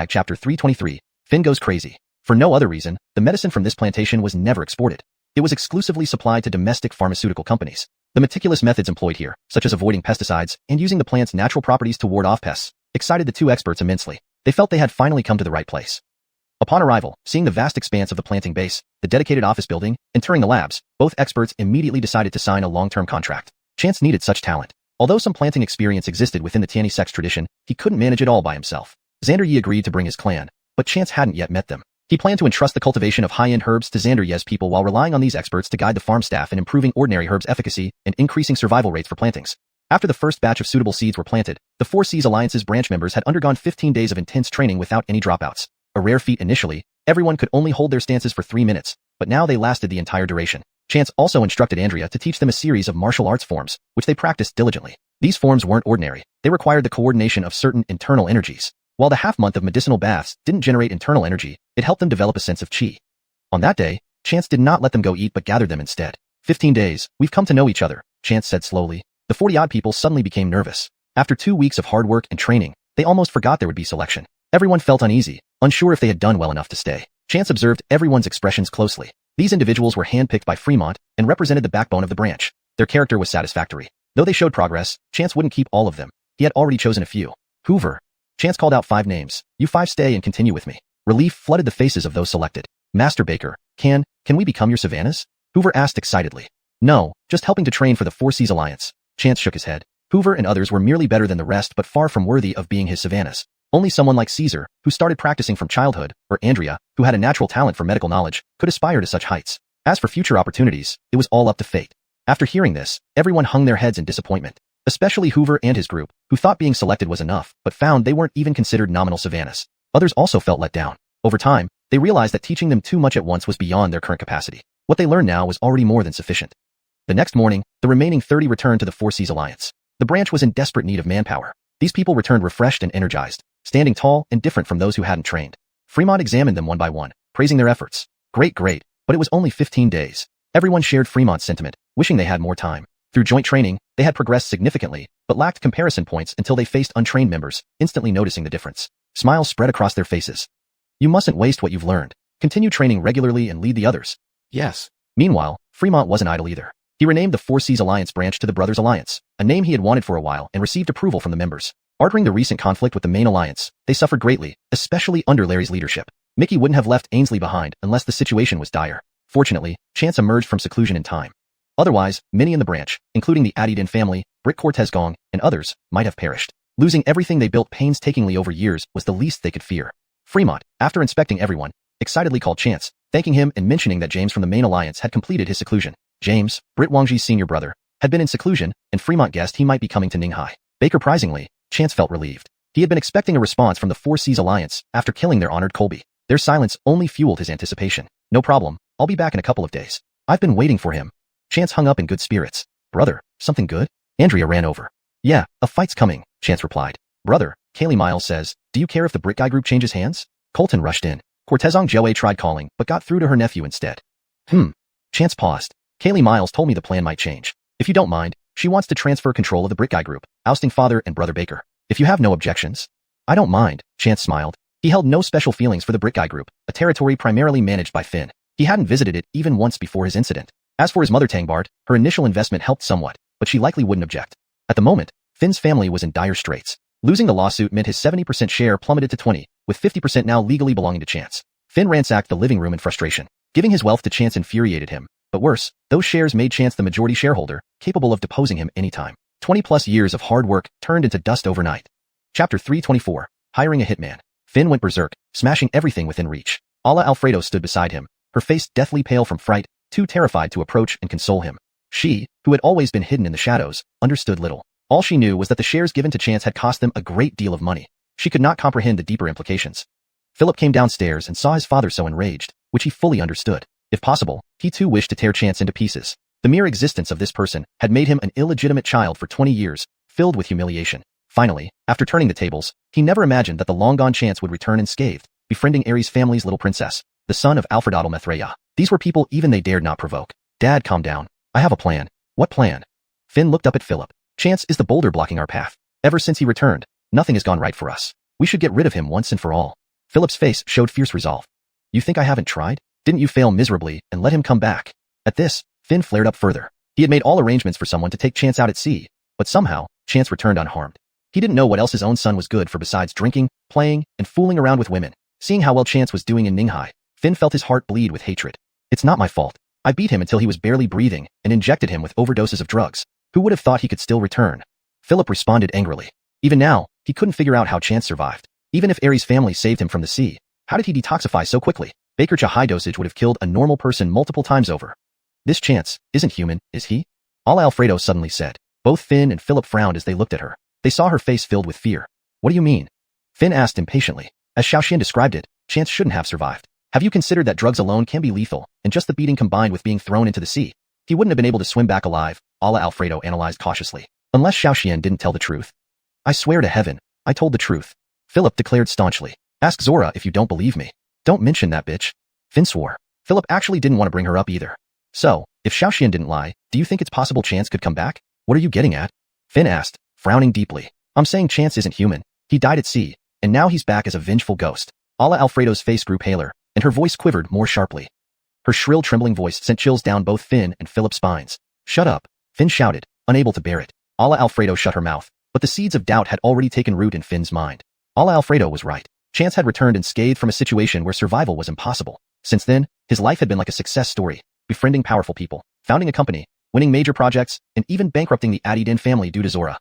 chapter 323, Finn goes crazy. For no other reason, the medicine from this plantation was never exported. It was exclusively supplied to domestic pharmaceutical companies. The meticulous methods employed here, such as avoiding pesticides and using the plant's natural properties to ward off pests, excited the two experts immensely. They felt they had finally come to the right place. Upon arrival, seeing the vast expanse of the planting base, the dedicated office building, and touring the labs, both experts immediately decided to sign a long-term contract. Chance needed such talent. Although some planting experience existed within the Tianyi sect's tradition, he couldn't manage it all by himself. Xander Yi agreed to bring his clan, but Chance hadn't yet met them. He planned to entrust the cultivation of high-end herbs to Xander Yi's people while relying on these experts to guide the farm staff in improving ordinary herbs' efficacy and increasing survival rates for plantings. After the first batch of suitable seeds were planted, the Four Seas Alliance's branch members had undergone 15 days of intense training without any dropouts. A rare feat initially, everyone could only hold their stances for 3 minutes, but now they lasted the entire duration. Chance also instructed Andrea to teach them a series of martial arts forms, which they practiced diligently. These forms weren't ordinary, they required the coordination of certain internal energies. While the half-month of medicinal baths didn't generate internal energy, it helped them develop a sense of qi. On that day, Chance did not let them go eat but gathered them instead. 15 days, we've come to know each other, Chance said slowly. The 40-odd people suddenly became nervous. After 2 weeks of hard work and training, they almost forgot there would be selection. Everyone felt uneasy, unsure if they had done well enough to stay. Chance observed everyone's expressions closely. These individuals were handpicked by Fremont and represented the backbone of the branch. Their character was satisfactory. Though they showed progress, Chance wouldn't keep all of them. He had already chosen a few. Hoover. Chance called out 5 names. You 5 stay and continue with me. Relief flooded the faces of those selected. Master Baker, can we become your Savannahs? Hoover asked excitedly. No, just helping to train for the Four Seas Alliance. Chance shook his head. Hoover and others were merely better than the rest but far from worthy of being his Savannahs. Only someone like Caesar, who started practicing from childhood, or Andrea, who had a natural talent for medical knowledge, could aspire to such heights. As for future opportunities, it was all up to fate. After hearing this, everyone hung their heads in disappointment. Especially Hoover and his group, who thought being selected was enough, but found they weren't even considered nominal Savannahs. Others also felt let down. Over time, they realized that teaching them too much at once was beyond their current capacity. What they learned now was already more than sufficient. The next morning, the remaining 30 returned to the Four Seas Alliance. The branch was in desperate need of manpower. These people returned refreshed and energized, standing tall and different from those who hadn't trained. Fremont examined them one by one, praising their efforts. Great, but it was only 15 days. Everyone shared Fremont's sentiment, wishing they had more time. Through joint training, they had progressed significantly, but lacked comparison points until they faced untrained members, instantly noticing the difference. Smiles spread across their faces. You mustn't waste what you've learned. Continue training regularly and lead the others. Yes. Meanwhile, Fremont wasn't idle either. He renamed the Four Seas Alliance branch to the Brothers Alliance, a name he had wanted for a while and received approval from the members. During the recent conflict with the main alliance, they suffered greatly, especially under Larry's leadership. Mickey wouldn't have left Ainsley behind unless the situation was dire. Fortunately, Chance emerged from seclusion in time. Otherwise, many in the branch, including the Adidin family, Brick Cortez Gong, and others, might have perished. Losing everything they built painstakingly over years was the least they could fear. Fremont, after inspecting everyone, excitedly called Chance, thanking him and mentioning that James from the main alliance had completed his seclusion. James, Britt Wangji's senior brother, had been in seclusion, and Fremont guessed he might be coming to Ninghai. Baker surprisingly, Chance felt relieved. He had been expecting a response from the Four Seas Alliance after killing their honored Colby. Their silence only fueled his anticipation. No problem, I'll be back in a couple of days. I've been waiting for him. Chance hung up in good spirits. Brother, something good? Andrea ran over. Yeah, a fight's coming, Chance replied. Brother, Kaylee Miles says, do you care if the Brick Guy group changes hands? Colton rushed in. Cortezong Joe tried calling, but got through to her nephew instead. Chance paused. Kaylee Miles told me the plan might change. If you don't mind, She wants to transfer control of the Brick Guy Group, ousting father and brother Baker. If you have no objections. I don't mind, Chance smiled. He held no special feelings for the Brick Guy Group, a territory primarily managed by Finn. He hadn't visited it even once before his incident. As for his mother Tangbart, her initial investment helped somewhat, but she likely wouldn't object. At the moment, Finn's family was in dire straits. Losing the lawsuit meant his 70% share plummeted to 20, with 50% now legally belonging to Chance. Finn ransacked the living room in frustration. Giving his wealth to Chance infuriated him, but worse, those shares made Chance the majority shareholder, capable of deposing him anytime. 20+ years of hard work turned into dust overnight. Chapter 324, Hiring a Hitman. Finn went berserk, smashing everything within reach. Alla Alfredo stood beside him, her face deathly pale from fright, too terrified to approach and console him. She, who had always been hidden in the shadows, understood little. All she knew was that the shares given to Chance had cost them a great deal of money. She could not comprehend the deeper implications. Philip came downstairs and saw his father so enraged, which he fully understood. If possible, he too wished to tear Chance into pieces. The mere existence of this person had made him an illegitimate child for 20 years, filled with humiliation. Finally, after turning the tables, he never imagined that the long-gone Chance would return unscathed, befriending Ares' family's little princess, the son of Alfred Methreya. These were people even they dared not provoke. Dad, calm down. I have a plan. What plan? Finn looked up at Philip. Chance is the boulder blocking our path. Ever since he returned, nothing has gone right for us. We should get rid of him once and for all. Philip's face showed fierce resolve. You think I haven't tried? Didn't you fail miserably and let him come back? At this, Finn flared up further. He had made all arrangements for someone to take Chance out at sea, but somehow, Chance returned unharmed. He didn't know what else his own son was good for besides drinking, playing, and fooling around with women. Seeing how well Chance was doing in Ninghai, Finn felt his heart bleed with hatred. It's not my fault. I beat him until he was barely breathing and injected him with overdoses of drugs. Who would have thought he could still return? Philip responded angrily. Even now, he couldn't figure out how Chance survived. Even if Ares' family saved him from the sea, how did he detoxify so quickly? Baker's high dosage would have killed a normal person multiple times over. This Chance isn't human, is he? Alla Alfredo suddenly said. Both Finn and Philip frowned as they looked at her. They saw her face filled with fear. What do you mean? Finn asked impatiently. As Xiaoxian described it, Chance shouldn't have survived. Have you considered that drugs alone can be lethal, and just the beating combined with being thrown into the sea? He wouldn't have been able to swim back alive, Alla Alfredo analyzed cautiously. Unless Xiaoxian didn't tell the truth. I swear to heaven, I told the truth. Philip declared staunchly. Ask Zora if you don't believe me. Don't mention that bitch. Finn swore. Philip actually didn't want to bring her up either. So, if Xiaoxian didn't lie, do you think it's possible Chance could come back? What are you getting at? Finn asked, frowning deeply. I'm saying Chance isn't human. He died at sea, and now he's back as a vengeful ghost. Alla Alfredo's face grew paler, and her voice quivered more sharply. Her shrill, trembling voice sent chills down both Finn and Philip's spines. Shut up, Finn shouted, unable to bear it. Alla Alfredo shut her mouth, but the seeds of doubt had already taken root in Finn's mind. Alla Alfredo was right. Chance had returned unscathed from a situation where survival was impossible. Since then, his life had been like a success story, befriending powerful people, founding a company, winning major projects, and even bankrupting the Adidin family due to Zora.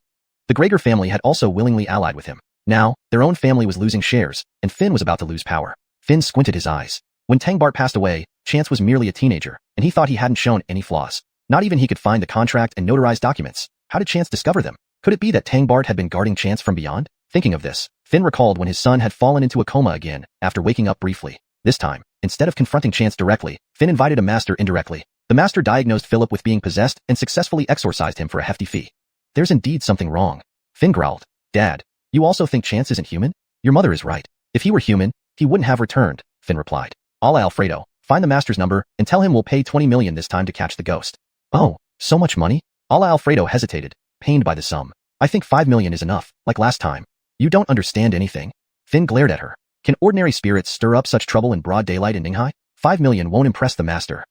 The Gregor family had also willingly allied with him. Now, their own family was losing shares, and Finn was about to lose power. Finn squinted his eyes. When Tangbart passed away, Chance was merely a teenager, and he thought he hadn't shown any flaws. Not even he could find the contract and notarized documents. How did Chance discover them? Could it be that Tangbart had been guarding Chance from beyond? Thinking of this, Finn recalled when his son had fallen into a coma again, after waking up briefly. This time, instead of confronting Chance directly, Finn invited a master indirectly. The master diagnosed Philip with being possessed and successfully exorcised him for a hefty fee. There's indeed something wrong. Finn growled. Dad, you also think Chance isn't human? Your mother is right. If he were human, he wouldn't have returned, Finn replied. Alla Alfredo, find the master's number and tell him we'll pay 20 million this time to catch the ghost. Oh, so much money? Alla Alfredo hesitated, pained by the sum. I think 5 million is enough, like last time. You don't understand anything. Finn glared at her. Can ordinary spirits stir up such trouble in broad daylight in Ninghai? 5 million won't impress the master.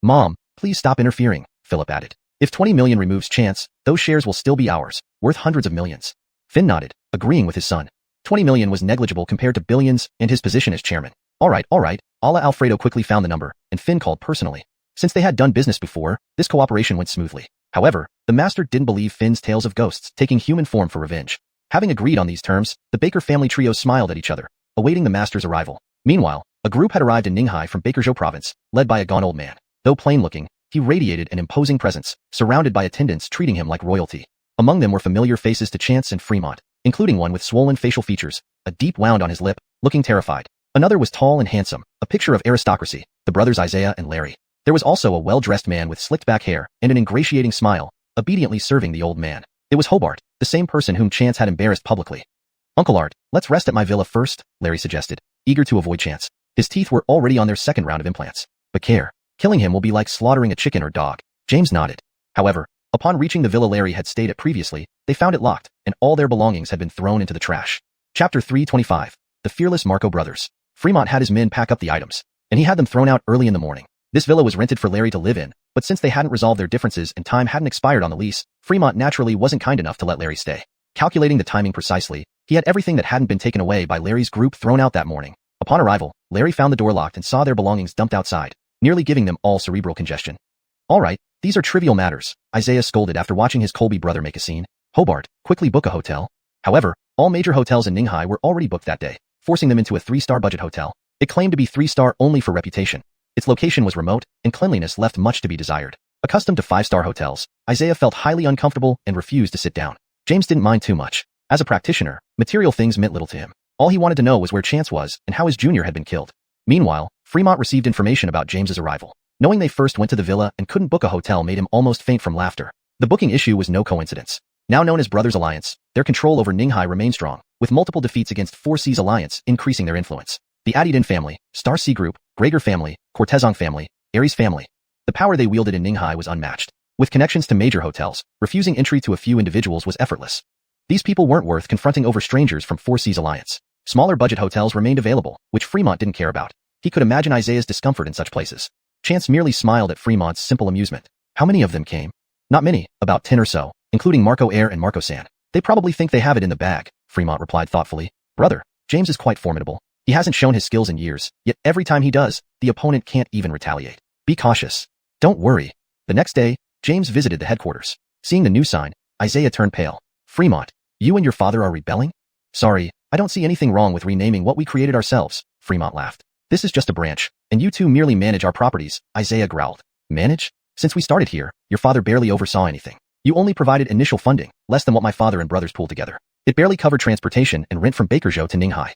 Mom, please stop interfering, Philip added. If 20 million removes Chance, those shares will still be ours, worth hundreds of millions. Finn nodded, agreeing with his son. 20 million was negligible compared to billions and his position as chairman. All right. Alla Alfredo quickly found the number, and Finn called personally. Since they had done business before, this cooperation went smoothly. However, the master didn't believe Finn's tales of ghosts taking human form for revenge. Having agreed on these terms, the Baker family trio smiled at each other, awaiting the master's arrival. Meanwhile, a group had arrived in Ninghai from Bakerzhou province, led by a gaunt old man. Though plain-looking, he radiated an imposing presence, surrounded by attendants treating him like royalty. Among them were familiar faces to Chance and Fremont, including one with swollen facial features, a deep wound on his lip, looking terrified. Another was tall and handsome, a picture of aristocracy, the brothers Isaiah and Larry. There was also a well-dressed man with slicked-back hair and an ingratiating smile, obediently serving the old man. It was Hobart, the same person whom Chance had embarrassed publicly. Uncle Art, let's rest at my villa first, Larry suggested, eager to avoid Chance. His teeth were already on their second round of implants. But care. Killing him will be like slaughtering a chicken or dog. James nodded. However, Upon reaching the villa Larry had stayed at previously, they found it locked, and all their belongings had been thrown into the trash. Chapter 325. The Fearless Marco Brothers. Fremont had his men pack up the items, and he had them thrown out early in the morning. This villa was rented for Larry to live in, but since they hadn't resolved their differences and time hadn't expired on the lease, Fremont naturally wasn't kind enough to let Larry stay. Calculating the timing precisely, he had everything that hadn't been taken away by Larry's group thrown out that morning. Upon arrival, Larry found the door locked and saw their belongings dumped outside, nearly giving them all cerebral congestion. All right, these are trivial matters, Isaiah scolded after watching his Colby brother make a scene. Hobart, quickly book a hotel. However, all major hotels in Ninghai were already booked that day, forcing them into a 3-star budget hotel. It claimed to be 3-star only for reputation. Its location was remote, and cleanliness left much to be desired. Accustomed to 5-star hotels, Isaiah felt highly uncomfortable and refused to sit down. James didn't mind too much. As a practitioner, material things meant little to him. All he wanted to know was where Chance was and how his junior had been killed. Meanwhile, Fremont received information about James's arrival. Knowing they first went to the villa and couldn't book a hotel made him almost faint from laughter. The booking issue was no coincidence. Now known as Brothers Alliance, their control over Ninghai remained strong, with multiple defeats against 4 Seas Alliance increasing their influence. The Adidin family, Star Sea Group, Gregor family, Cortezong family, Aries family. The power they wielded in Ninghai was unmatched. With connections to major hotels, refusing entry to a few individuals was effortless. These people weren't worth confronting over strangers from 4 Seas Alliance. Smaller budget hotels remained available, which Fremont didn't care about. He could imagine Isaiah's discomfort in such places. Chance merely smiled at Fremont's simple amusement. How many of them came? Not many, about 10 or so, including Marco Heir and Marco San. They probably think they have it in the bag, Fremont replied thoughtfully. Brother, James is quite formidable. He hasn't shown his skills in years, yet every time he does, the opponent can't even retaliate. Be cautious. Don't worry. The next day, James visited the headquarters. Seeing the new sign, Isaiah turned pale. Fremont, you and your father are rebelling? Sorry, I don't see anything wrong with renaming what we created ourselves, Fremont laughed. This is just a branch, and you two merely manage our properties, Isaiah growled. Manage? Since we started here, your father barely oversaw anything. You only provided initial funding, less than what my father and brothers pooled together. It barely covered transportation and rent from Bakerjo to Ninghai.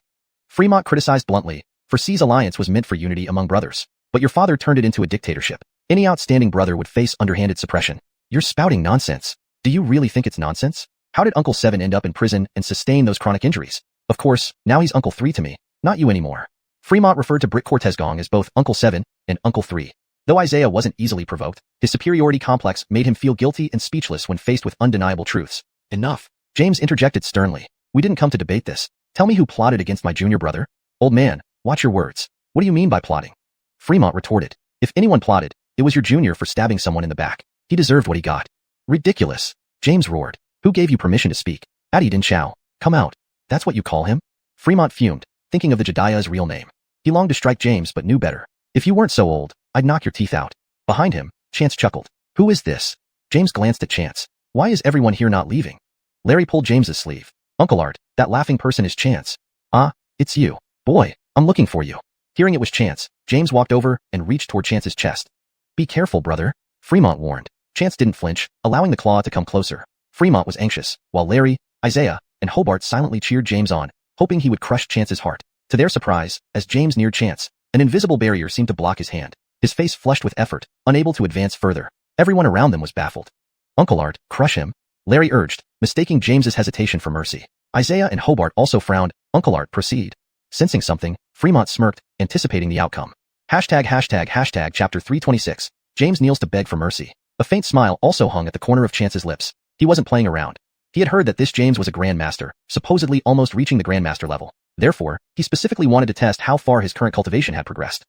Fremont criticized bluntly, for Seas Alliance was meant for unity among brothers, but your father turned it into a dictatorship. Any outstanding brother would face underhanded suppression. You're spouting nonsense. Do you really think it's nonsense? How did Uncle 7 end up in prison and sustain those chronic injuries? Of course, now he's Uncle 3 to me, not you anymore. Fremont referred to Brick Cortezgong as both Uncle 7 and Uncle 3. Though Isaiah wasn't easily provoked, his superiority complex made him feel guilty and speechless when faced with undeniable truths. Enough. James interjected sternly. We didn't come to debate this. Tell me who plotted against my junior brother? Old man, watch your words. What do you mean by plotting? Fremont retorted. If anyone plotted, it was your junior for stabbing someone in the back. He deserved what he got. Ridiculous. James roared. Who gave you permission to speak? Adidin Chow. Come out. That's what you call him? Fremont fumed, thinking of the Jediah's real name. He longed to strike James but knew better. If you weren't so old, I'd knock your teeth out. Behind him, Chance chuckled. Who is this? James glanced at Chance. Why is everyone here not leaving? Larry pulled James's sleeve. Uncle Art, that laughing person is Chance. Ah, it's you. Boy, I'm looking for you. Hearing it was Chance, James walked over and reached toward Chance's chest. Be careful, brother, Fremont warned. Chance didn't flinch, allowing the claw to come closer. Fremont was anxious, while Larry, Isaiah, and Hobart silently cheered James on, hoping he would crush Chance's heart. To their surprise, as James neared Chance, an invisible barrier seemed to block his hand. His face flushed with effort, unable to advance further. Everyone around them was baffled. Uncle Art, crush him, Larry urged, mistaking James's hesitation for mercy. Isaiah and Hobart also frowned. Uncle Art, proceed. Sensing something, Fremont smirked, anticipating the outcome. Chapter 326. James kneels to beg for mercy. A faint smile also hung at the corner of Chance's lips. He wasn't playing around. He had heard that this James was a grandmaster, supposedly almost reaching the grandmaster level. Therefore, he specifically wanted to test how far his current cultivation had progressed.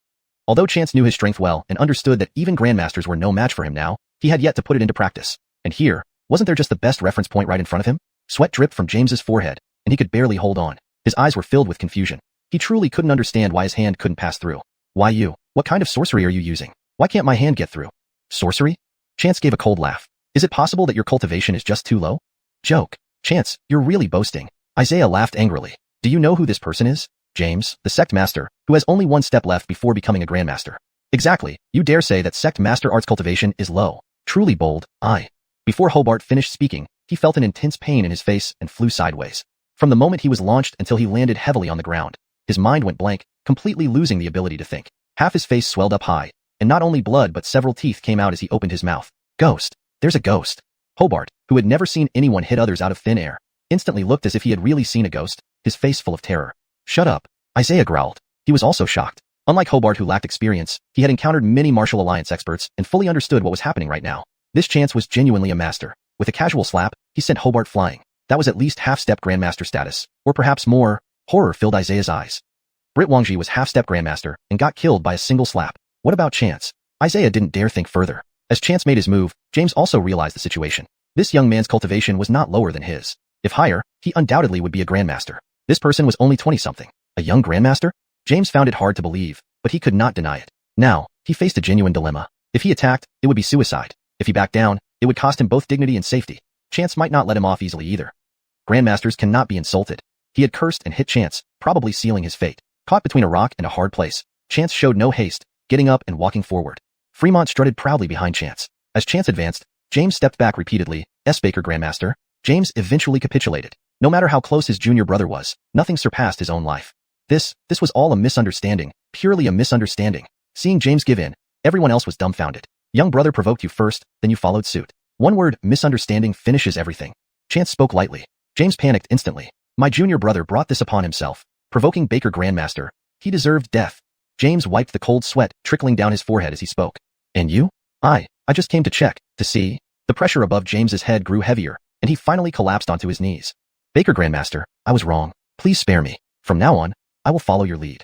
Although Chance knew his strength well and understood that even grandmasters were no match for him now, he had yet to put it into practice. And here, wasn't there just the best reference point right in front of him? Sweat dripped from James's forehead, and he could barely hold on. His eyes were filled with confusion. He truly couldn't understand why his hand couldn't pass through. Why you? What kind of sorcery are you using? Why can't my hand get through? Sorcery? Chance gave a cold laugh. Is it possible that your cultivation is just too low? Joke. Chance, you're really boasting. Isaiah laughed angrily. Do you know who this person is? James, the sect master, who has only one step left before becoming a grandmaster. Exactly. You dare say that sect master arts cultivation is low. Truly bold. Before Hobart finished speaking, he felt an intense pain in his face and flew sideways. From the moment he was launched until he landed heavily on the ground, his mind went blank, completely losing the ability to think. Half his face swelled up high, and not only blood but several teeth came out as he opened his mouth. Ghost. There's a ghost. Hobart, who had never seen anyone hit others out of thin air, instantly looked as if he had really seen a ghost, his face full of terror. Shut up, Isaiah growled. He was also shocked. Unlike Hobart, who lacked experience, he had encountered many martial alliance experts and fully understood what was happening right now. This Chance was genuinely a master. With a casual slap, he sent Hobart flying. That was at least half-step Grandmaster status, or perhaps more. Horror filled Isaiah's eyes. Britt Wangji was half-step Grandmaster and got killed by a single slap. What about Chance? Isaiah didn't dare think further. As Chance made his move, James also realized the situation. This young man's cultivation was not lower than his. If higher, he undoubtedly would be a Grandmaster. This person was only 20-something. A young Grandmaster? James found it hard to believe, but he could not deny it. Now, he faced a genuine dilemma. If he attacked, it would be suicide. If he backed down, it would cost him both dignity and safety. Chance might not let him off easily either. Grandmasters cannot be insulted. He had cursed and hit Chance, probably sealing his fate. Caught between a rock and a hard place, Chance showed no haste, getting up and walking forward. Fremont strutted proudly behind Chance. As Chance advanced, James stepped back repeatedly. Baker Grandmaster. James eventually capitulated. No matter how close his junior brother was, nothing surpassed his own life. This was all a misunderstanding, purely a misunderstanding. Seeing James give in, everyone else was dumbfounded. Young brother provoked you first, then you followed suit. One word, misunderstanding, finishes everything. Chance spoke lightly. James panicked instantly. My junior brother brought this upon himself. Provoking Baker Grandmaster. He deserved death. James wiped the cold sweat trickling down his forehead as he spoke. And you? I just came to check, to see. The pressure above James's head grew heavier, and he finally collapsed onto his knees. Baker Grandmaster, I was wrong. Please spare me. From now on, I will follow your lead.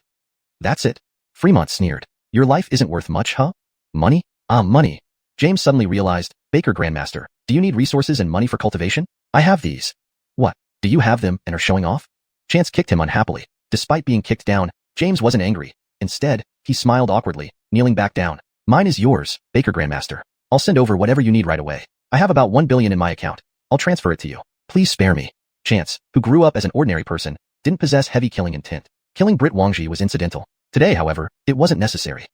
That's it. Fremont sneered. Your life isn't worth much, huh? Money? Money. James suddenly realized, Baker Grandmaster, do you need resources and money for cultivation? I have these. What? Do you have them and are showing off? Chance kicked him unhappily. Despite being kicked down, James wasn't angry. Instead, he smiled awkwardly, kneeling back down. Mine is yours, Baker Grandmaster. I'll send over whatever you need right away. I have about 1 billion in my account. I'll transfer it to you. Please spare me. Chance, who grew up as an ordinary person, didn't possess heavy killing intent. Killing Britt Wangji was incidental. Today, however, it wasn't necessary.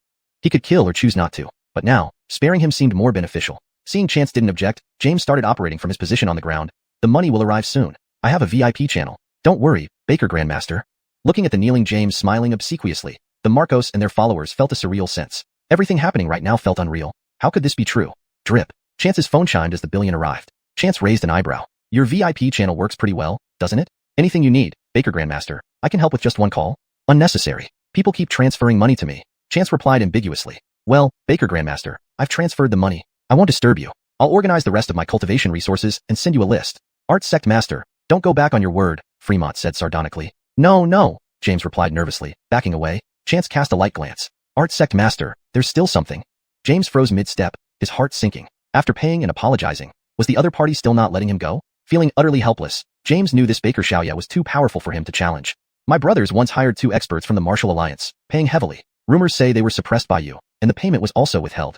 He could kill or choose not to. But now, sparing him seemed more beneficial. Seeing Chance didn't object, James started operating from his position on the ground. The money will arrive soon. I have a VIP channel. Don't worry, Baker Grandmaster. Looking at the kneeling James smiling obsequiously, the Marcos and their followers felt a surreal sense. Everything happening right now felt unreal. How could this be true? Drip. Chance's phone chimed as the billion arrived. Chance raised an eyebrow. Your VIP channel works pretty well, doesn't it? Anything you need, Baker Grandmaster. I can help with just one call. Unnecessary. People keep transferring money to me. Chance replied ambiguously. Well, Baker Grandmaster, I've transferred the money. I won't disturb you. I'll organize the rest of my cultivation resources and send you a list. Art Sect Master, don't go back on your word, Fremont said sardonically. No, James replied nervously, backing away. Chance cast a light glance. Art Sect Master, there's still something. James froze mid-step, his heart sinking. After paying and apologizing, was the other party still not letting him go? Feeling utterly helpless, James knew this Baker Xiaoya was too powerful for him to challenge. My brothers once hired 2 experts from the Martial Alliance, paying heavily. Rumors say they were suppressed by you, and the payment was also withheld.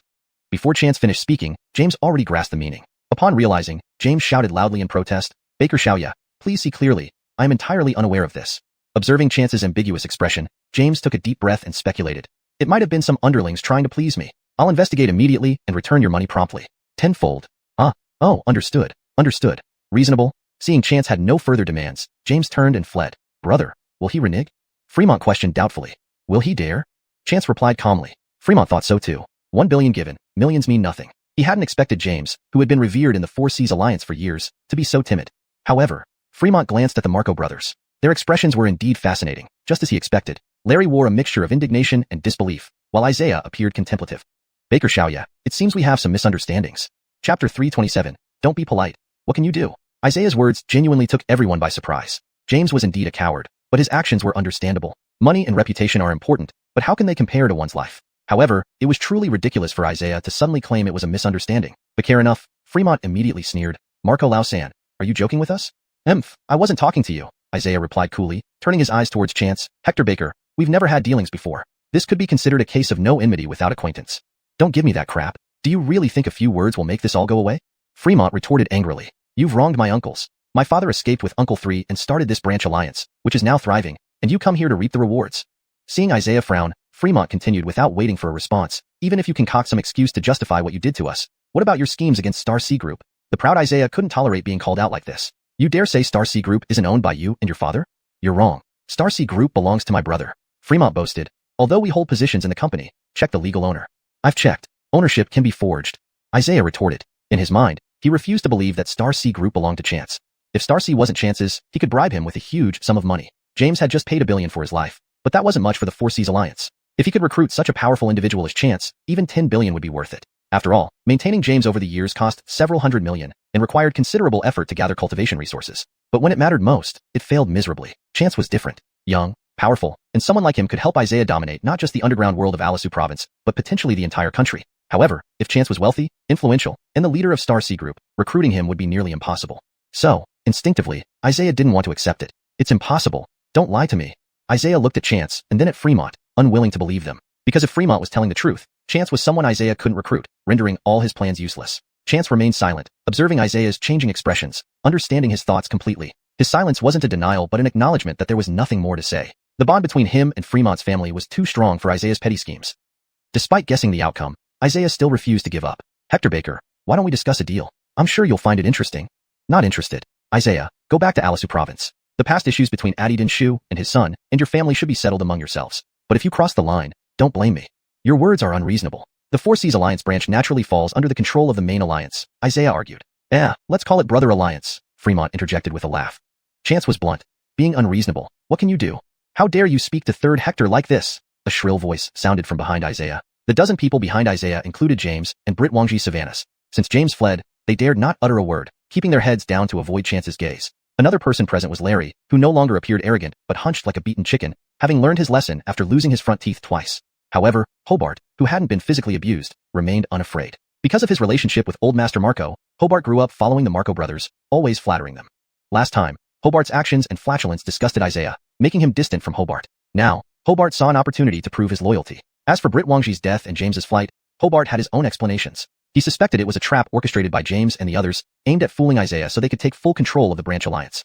Before Chance finished speaking, James already grasped the meaning. Upon realizing, James shouted loudly in protest, Baker Xiaoya, please see clearly. I am entirely unaware of this. Observing Chance's ambiguous expression, James took a deep breath and speculated. It might have been some underlings trying to please me. I'll investigate immediately and return your money promptly. Tenfold. Understood. Reasonable. Seeing Chance had no further demands, James turned and fled. Brother, will he renege? Fremont questioned doubtfully. Will he dare? Chance replied calmly. Fremont thought so too. 1 billion given, millions mean nothing. He hadn't expected James, who had been revered in the Four Seas Alliance for years, to be so timid. However, Fremont glanced at the Marco brothers. Their expressions were indeed fascinating, just as he expected. Larry wore a mixture of indignation and disbelief, while Isaiah appeared contemplative. Baker Xiaoya, it seems we have some misunderstandings. Chapter 327, Don't be polite. What can you do? Isaiah's words genuinely took everyone by surprise. James was indeed a coward, but his actions were understandable. Money and reputation are important, but how can they compare to one's life? However, it was truly ridiculous for Isaiah to suddenly claim it was a misunderstanding. But care enough, Fremont immediately sneered. Marco Lao-san, are you joking with us? I wasn't talking to you, Isaiah replied coolly, turning his eyes towards Chance. Hector Baker, we've never had dealings before. This could be considered a case of no enmity without acquaintance. Don't give me that crap. Do you really think a few words will make this all go away? Fremont retorted angrily. You've wronged my uncles. My father escaped with Uncle 3 and started this branch alliance, which is now thriving, and you come here to reap the rewards. Seeing Isaiah frown, Fremont continued without waiting for a response. Even if you concoct some excuse to justify what you did to us, what about your schemes against Star C Group? The proud Isaiah couldn't tolerate being called out like this. You dare say Star C Group isn't owned by you and your father? You're wrong. Star C Group belongs to my brother. Fremont boasted. Although we hold positions in the company, check the legal owner. I've checked. Ownership can be forged. Isaiah retorted. In his mind, he refused to believe that Star C Group belonged to Chance. If Star C wasn't Chance's, he could bribe him with a huge sum of money. James had just paid $1 billion for his life, but that wasn't much for the Four Seas Alliance. If he could recruit such a powerful individual as Chance, even $10 billion would be worth it. After all, maintaining James over the years cost several hundred million and required considerable effort to gather cultivation resources. But when it mattered most, it failed miserably. Chance was different. Young, powerful, and someone like him could help Isaiah dominate not just the underground world of Alisu province, but potentially the entire country. However, if Chance was wealthy, influential, and the leader of Star C Group, recruiting him would be nearly impossible. So, instinctively, Isaiah didn't want to accept it. It's impossible. Don't lie to me. Isaiah looked at Chance and then at Fremont, unwilling to believe them. Because if Fremont was telling the truth, Chance was someone Isaiah couldn't recruit, rendering all his plans useless. Chance remained silent, observing Isaiah's changing expressions, understanding his thoughts completely. His silence wasn't a denial but an acknowledgement that there was nothing more to say. The bond between him and Fremont's family was too strong for Isaiah's petty schemes. Despite guessing the outcome, Isaiah still refused to give up. Hector Baker, why don't we discuss a deal? I'm sure you'll find it interesting. Not interested. Isaiah, go back to Alisu province. The past issues between Adidin Shu and his son and your family should be settled among yourselves. But if you cross the line, don't blame me. Your words are unreasonable. The Four Seas Alliance branch naturally falls under the control of the main alliance, Isaiah argued. Let's call it Brother Alliance, Fremont interjected with a laugh. Chance was blunt. Being unreasonable, what can you do? How dare you speak to Third Hector like this? A shrill voice sounded from behind Isaiah. The dozen people behind Isaiah included James and Britt Wangji Savanas. Since James fled, they dared not utter a word, keeping their heads down to avoid Chance's gaze. Another person present was Larry, who no longer appeared arrogant but hunched like a beaten chicken, having learned his lesson after losing his front teeth twice. However, Hobart, who hadn't been physically abused, remained unafraid. Because of his relationship with Old Master Marco, Hobart grew up following the Marco brothers, always flattering them. Last time, Hobart's actions and flatulence disgusted Isaiah, making him distant from Hobart. Now, Hobart saw an opportunity to prove his loyalty. As for Britt Wangji's death and James's flight, Hobart had his own explanations. He suspected it was a trap orchestrated by James and the others, aimed at fooling Isaiah so they could take full control of the Branch Alliance.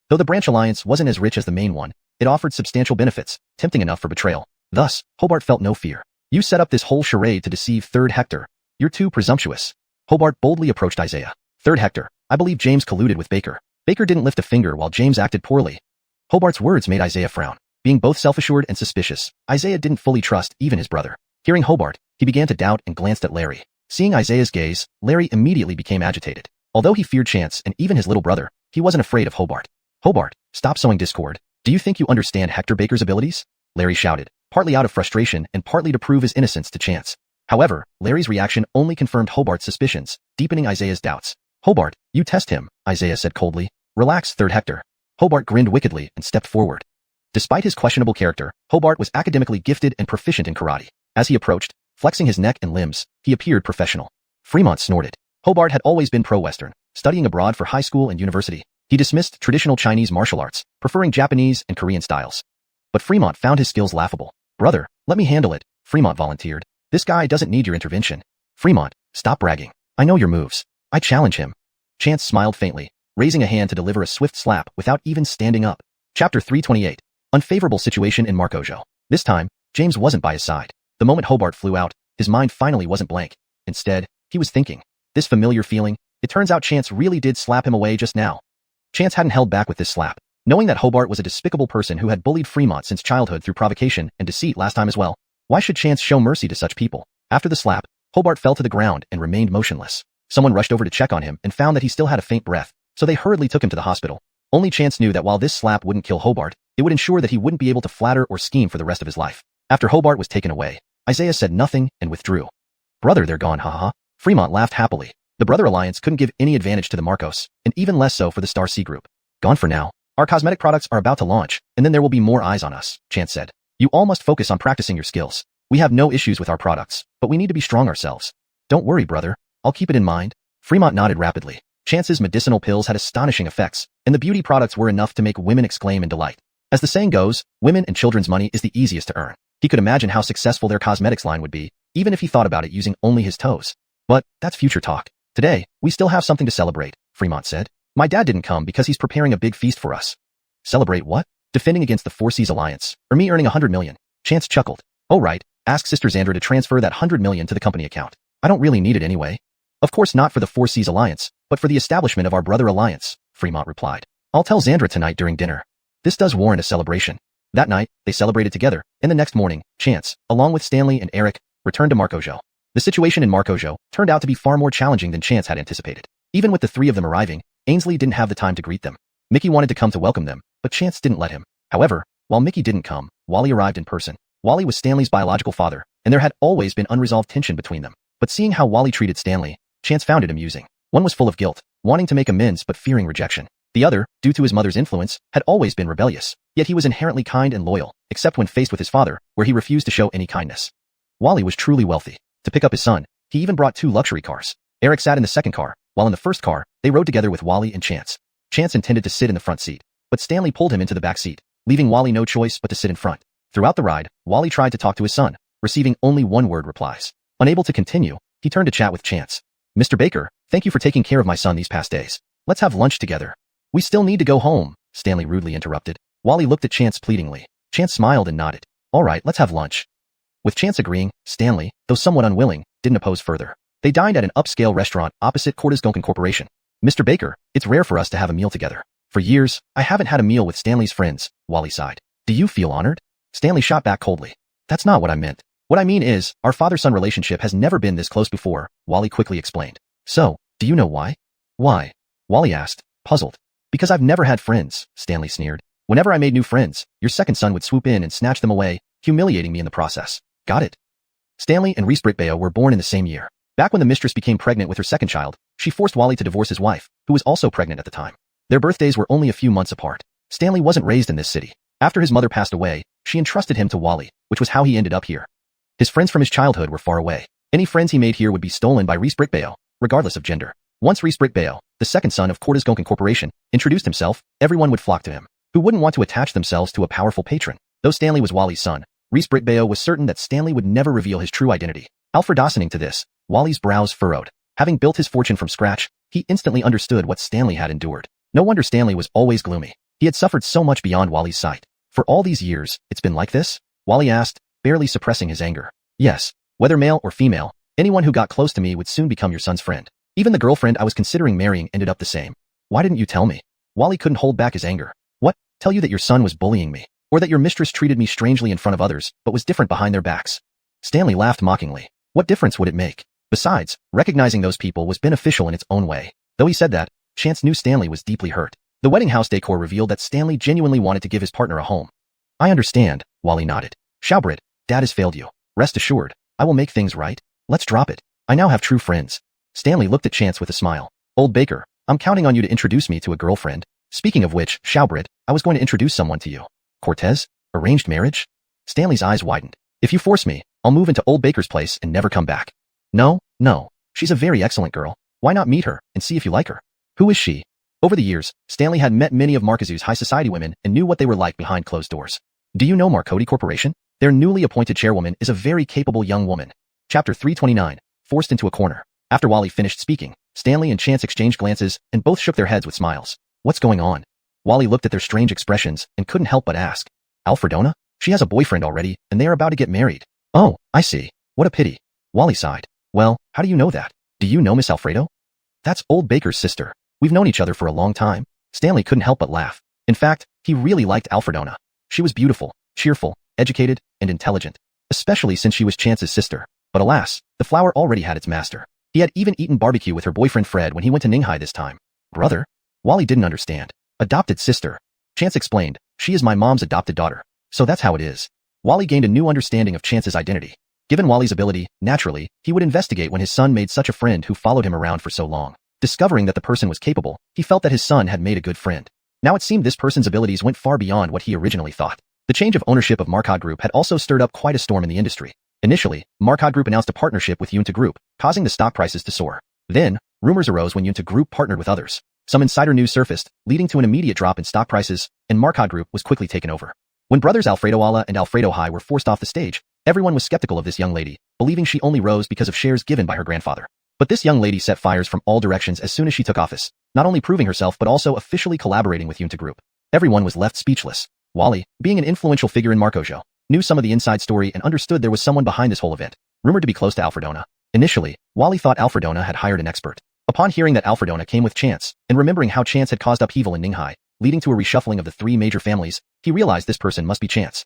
Though the Branch Alliance wasn't as rich as the main one, it offered substantial benefits, tempting enough for betrayal. Thus, Hobart felt no fear. You set up this whole charade to deceive Third Hector. You're too presumptuous. Hobart boldly approached Isaiah. Third Hector, I believe James colluded with Baker. Baker didn't lift a finger while James acted poorly. Hobart's words made Isaiah frown. Being both self-assured and suspicious, Isaiah didn't fully trust even his brother. Hearing Hobart, he began to doubt and glanced at Larry. Seeing Isaiah's gaze, Larry immediately became agitated. Although he feared Chance and even his little brother, he wasn't afraid of Hobart. Hobart, stop sowing discord. Do you think you understand Hector Baker's abilities? Larry shouted, partly out of frustration and partly to prove his innocence to Chance. However, Larry's reaction only confirmed Hobart's suspicions, deepening Isaiah's doubts. Hobart, you test him, Isaiah said coldly. Relax, Third Hector. Hobart grinned wickedly and stepped forward. Despite his questionable character, Hobart was academically gifted and proficient in karate. As he approached, flexing his neck and limbs, he appeared professional. Fremont snorted. Hobart had always been pro-Western, studying abroad for high school and university. He dismissed traditional Chinese martial arts, preferring Japanese and Korean styles. But Fremont found his skills laughable. Brother, let me handle it, Fremont volunteered. This guy doesn't need your intervention. Fremont, stop bragging. I know your moves. I challenge him. Chance smiled faintly, raising a hand to deliver a swift slap without even standing up. Chapter 328. Unfavorable situation in Marcojo. This time, James wasn't by his side. The moment Hobart flew out, his mind finally wasn't blank. Instead, he was thinking. This familiar feeling, it turns out Chance really did slap him away just now. Chance hadn't held back with this slap. Knowing that Hobart was a despicable person who had bullied Fremont since childhood through provocation and deceit last time as well, why should Chance show mercy to such people? After the slap, Hobart fell to the ground and remained motionless. Someone rushed over to check on him and found that he still had a faint breath, so they hurriedly took him to the hospital. Only Chance knew that while this slap wouldn't kill Hobart, it would ensure that he wouldn't be able to flatter or scheme for the rest of his life. After Hobart was taken away, Isaiah said nothing and withdrew. Brother, they're gone, haha. Fremont laughed happily. The Brother Alliance couldn't give any advantage to the Marcos, and even less so for the Star C Group. Gone for now. Our cosmetic products are about to launch, and then there will be more eyes on us, Chance said. You all must focus on practicing your skills. We have no issues with our products, but we need to be strong ourselves. Don't worry, brother. I'll keep it in mind. Fremont nodded rapidly. Chance's medicinal pills had astonishing effects, and the beauty products were enough to make women exclaim in delight. As the saying goes, women and children's money is the easiest to earn. He could imagine how successful their cosmetics line would be, even if he thought about it using only his toes. But that's future talk. Today, we still have something to celebrate, Fremont said. My dad didn't come because he's preparing a big feast for us. Celebrate what? Defending against the Four Seas Alliance, or me earning 100 million. Chance chuckled. Oh right, ask Sister Xandra to transfer that 100 million to the company account. I don't really need it anyway. Of course not for the Four Seas Alliance, but for the establishment of our Brother Alliance, Fremont replied. I'll tell Xandra tonight during dinner. This does warrant a celebration. That night, they celebrated together, and the next morning, Chance, along with Stanley and Eric, returned to Marcojo. The situation in Marcojo turned out to be far more challenging than Chance had anticipated. Even with the three of them arriving, Ainsley didn't have the time to greet them. Mickey wanted to come to welcome them, but Chance didn't let him. However, while Mickey didn't come, Wally arrived in person. Wally was Stanley's biological father, and there had always been unresolved tension between them. But seeing how Wally treated Stanley, Chance found it amusing. One was full of guilt, wanting to make amends but fearing rejection. The other, due to his mother's influence, had always been rebellious, yet he was inherently kind and loyal, except when faced with his father, where he refused to show any kindness. Wally was truly wealthy. To pick up his son, he even brought 2 luxury cars. Eric sat in the second car, while in the first car, they rode together with Wally and Chance. Chance intended to sit in the front seat, but Stanley pulled him into the back seat, leaving Wally no choice but to sit in front. Throughout the ride, Wally tried to talk to his son, receiving only one-word replies. Unable to continue, he turned to chat with Chance. "Mr. Baker, thank you for taking care of my son these past days. Let's have lunch together." "We still need to go home," Stanley rudely interrupted. Wally looked at Chance pleadingly. Chance smiled and nodded. "All right, let's have lunch." With Chance agreeing, Stanley, though somewhat unwilling, didn't oppose further. They dined at an upscale restaurant opposite Prodigy Corporation. "Mr. Baker, it's rare for us to have a meal together. For years, I haven't had a meal with Stanley's friends," Wally sighed. "Do you feel honored?" Stanley shot back coldly. "That's not what I meant. What I mean is, our father-son relationship has never been this close before," Wally quickly explained. "So, do you know why?" "Why?" Wally asked, puzzled. "Because I've never had friends," Stanley sneered. "Whenever I made new friends, your second son would swoop in and snatch them away, humiliating me in the process." "Got it." Stanley and Reese Brickbeo were born in the same year. Back when the mistress became pregnant with her second child, she forced Wally to divorce his wife, who was also pregnant at the time. Their birthdays were only a few months apart. Stanley wasn't raised in this city. After his mother passed away, she entrusted him to Wally, which was how he ended up here. His friends from his childhood were far away. Any friends he made here would be stolen by Reese Brickbeo, regardless of gender. Once Reese Brickbeo, the second son of Prodigy Corporation, introduced himself, everyone would flock to him. Who wouldn't want to attach themselves to a powerful patron? Though Stanley was Wally's son, Reese Brickbeo was certain that Stanley would never reveal his true identity. Listening to this, Wally's brows furrowed. Having built his fortune from scratch, he instantly understood what Stanley had endured. No wonder Stanley was always gloomy. He had suffered so much beyond Wally's sight. "For all these years, it's been like this?" Wally asked, barely suppressing his anger. "Yes. Whether male or female, anyone who got close to me would soon become your son's friend. Even the girlfriend I was considering marrying ended up the same." "Why didn't you tell me?" Wally couldn't hold back his anger. "What? Tell you that your son was bullying me? Or that your mistress treated me strangely in front of others, but was different behind their backs?" Stanley laughed mockingly. What difference would it make? Besides, recognizing those people was beneficial in its own way. Though he said that, Chance knew Stanley was deeply hurt. The wedding house decor revealed that Stanley genuinely wanted to give his partner a home. "I understand," Wally nodded. "Shoubrit, Dad has failed you. Rest assured, I will make things right. Let's drop it. I now have true friends." Stanley looked at Chance with a smile. "Old Baker, I'm counting on you to introduce me to a girlfriend. Speaking of which, Shoubrit, I was going to introduce someone to you." "Cortez? Arranged marriage?" Stanley's eyes widened. "If you force me, I'll move into Old Baker's place and never come back." No. She's a very excellent girl. Why not meet her and see if you like her?" "Who is she?" Over the years, Stanley had met many of Markazu's high society women and knew what they were like behind closed doors. "Do you know Marcodi Corporation? Their newly appointed chairwoman is a very capable young woman." Chapter 329, Forced into a Corner. After Wally finished speaking, Stanley and Chance exchanged glances and both shook their heads with smiles. "What's going on?" Wally looked at their strange expressions and couldn't help but ask. "Alfredona? She has a boyfriend already, and they are about to get married." "Oh, I see. What a pity." Wally sighed. "Well, how do you know that? Do you know Miss Alfredo?" "That's Old Baker's sister. We've known each other for a long time." Stanley couldn't help but laugh. In fact, he really liked Alfredona. She was beautiful, cheerful, educated, and intelligent, especially since she was Chance's sister. But alas, the flower already had its master. He had even eaten barbecue with her boyfriend Fred when he went to Ninghai this time. "Brother?" Wally didn't understand. "Adopted sister." Chance explained, "She is my mom's adopted daughter. So that's how it is." Wally gained a new understanding of Chance's identity. Given Wally's ability, naturally, he would investigate when his son made such a friend who followed him around for so long. Discovering that the person was capable, he felt that his son had made a good friend. Now it seemed this person's abilities went far beyond what he originally thought. The change of ownership of Markod Group had also stirred up quite a storm in the industry. Initially, Markod Group announced a partnership with Yunta Group, causing the stock prices to soar. Then, rumors arose when Yunta Group partnered with others. Some insider news surfaced, leading to an immediate drop in stock prices, and Markod Group was quickly taken over. When brothers Alfredo Ala and Alfredo High were forced off the stage, everyone was skeptical of this young lady, believing she only rose because of shares given by her grandfather. But this young lady set fires from all directions as soon as she took office, not only proving herself but also officially collaborating with Yunta Group. Everyone was left speechless. Wally, being an influential figure in Markojo, knew some of the inside story and understood there was someone behind this whole event, rumored to be close to Alfredona. Initially, Wally thought Alfredona had hired an expert. Upon hearing that Alfredona came with Chance, and remembering how Chance had caused upheaval in Ninghai, leading to a reshuffling of the 3 major families, he realized this person must be Chance.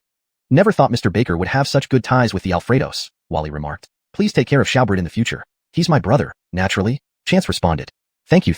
"Never thought Mr. Baker would have such good ties with the Alfredos," Wally remarked. "Please take care of Shoubert in the future." "He's my brother, naturally," Chance responded. Thank you.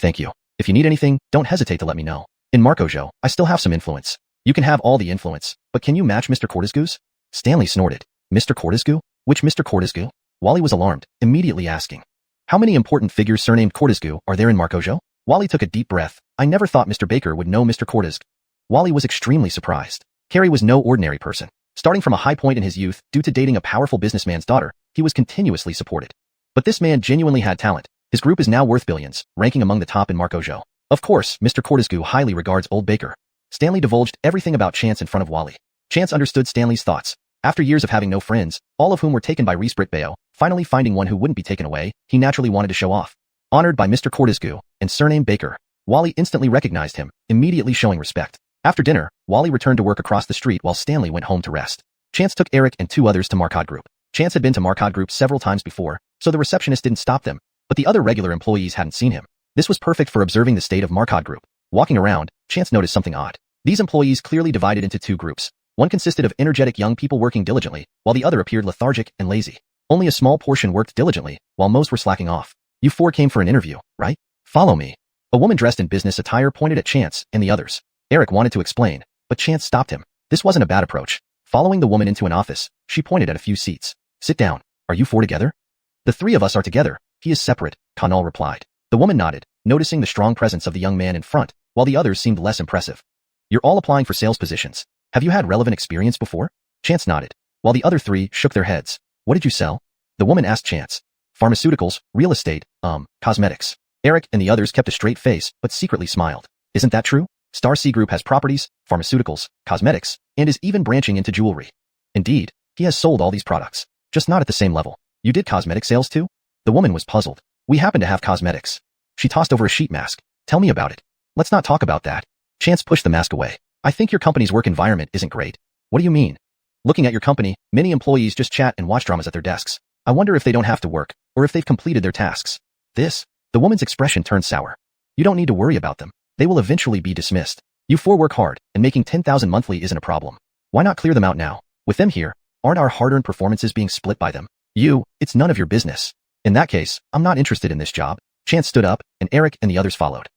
If you need anything, don't hesitate to let me know. In Markojo, I still have some influence. You can have all the influence, but can you match Mr. Cortezgu's?" Stanley snorted. "Mr. Cortezgu? Which Mr. Cortezgu?" Wally was alarmed, immediately asking, "How many important figures surnamed Cortizgu are there in Marcojo?" Wally took a deep breath. "I never thought Mr. Baker would know Mr. Cortizg." Wally was extremely surprised. Carey was no ordinary person. Starting from a high point in his youth due to dating a powerful businessman's daughter, he was continuously supported. But this man genuinely had talent. His group is now worth billions, ranking among the top in Marcojo. Of course, Mr. Cortizgu highly regards old Baker. Stanley divulged everything about Chance in front of Wally. Chance understood Stanley's thoughts. After years of having no friends, all of whom were taken by Reese Britbeo, finally finding one who wouldn't be taken away, he naturally wanted to show off. Honored by Mr. Cortizgu, and surnamed Baker, Wally instantly recognized him, immediately showing respect. After dinner, Wally returned to work across the street while Stanley went home to rest. Chance took Eric and 2 others to Marcotte Group. Chance had been to Marcotte Group several times before, so the receptionist didn't stop them, but the other regular employees hadn't seen him. This was perfect for observing the state of Marcotte Group. Walking around, Chance noticed something odd. These employees clearly divided into 2 groups. One consisted of energetic young people working diligently, while the other appeared lethargic and lazy. Only a small portion worked diligently, while most were slacking off. "You 4 came for an interview, right? Follow me." A woman dressed in business attire pointed at Chance and the others. Eric wanted to explain, but Chance stopped him. This wasn't a bad approach. Following the woman into an office, she pointed at a few seats. "Sit down. Are you 4 together?" "The 3 of us are together. He is separate," Connell replied. The woman nodded, noticing the strong presence of the young man in front, while the others seemed less impressive. "You're all applying for sales positions. Have you had relevant experience before?" Chance nodded, while the other 3 shook their heads. "What did you sell?" The woman asked Chance. "Pharmaceuticals, real estate, cosmetics." Eric and the others kept a straight face, but secretly smiled. "Isn't that true? Star C Group has properties, pharmaceuticals, cosmetics, and is even branching into jewelry." "Indeed, he has sold all these products, just not at the same level." "You did cosmetic sales too?" The woman was puzzled. "We happen to have cosmetics." She tossed over a sheet mask. "Tell me about it." "Let's not talk about that." Chance pushed the mask away. "I think your company's work environment isn't great." "What do you mean?" "Looking at your company, many employees just chat and watch dramas at their desks. I wonder if they don't have to work, or if they've completed their tasks." The woman's expression turned sour. "You don't need to worry about them. They will eventually be dismissed. You 4 work hard, and making 10,000 monthly isn't a problem. Why not clear them out now? With them here, aren't our hard-earned performances being split by them? It's none of your business." "In that case, I'm not interested in this job." Chance stood up, and Eric and the others followed.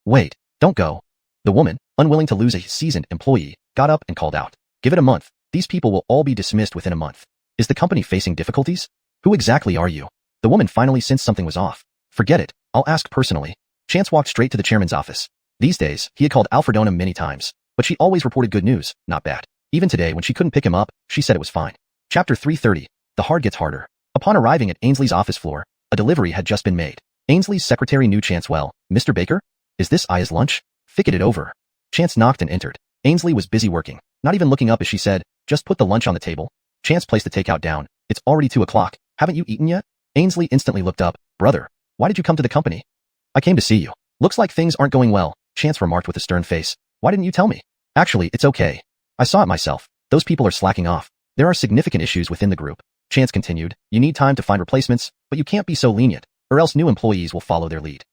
"Wait, don't go." The woman, unwilling to lose a seasoned employee, got up and called out. "Give it a month. These people will all be dismissed within a month. Is the company facing difficulties? Who exactly are you?" The woman finally sensed something was off. "Forget it. I'll ask personally." Chance walked straight to the chairman's office. These days, he had called Alfredona many times, but she always reported good news, not bad. Even today, when she couldn't pick him up, she said it was fine. Chapter 330. The hard gets harder. Upon arriving at Ainsley's office floor, a delivery had just been made. Ainsley's secretary knew Chance well. "Mr. Baker? Is this Aya's lunch? Ficket it over." Chance knocked and entered. Ainsley was busy working, not even looking up as she said, "Just put the lunch on the table." Chance placed the takeout down. "It's already 2 o'clock. Haven't you eaten yet?" Ainsley instantly looked up. "Brother, why did you come to the company?" "I came to see you." "Looks like things aren't going well," Chance remarked with a stern face. "Why didn't you tell me?" "Actually, it's okay. I saw it myself. Those people are slacking off. There are significant issues within the group." Chance continued. "You need time to find replacements, but you can't be so lenient, or else new employees will follow their lead."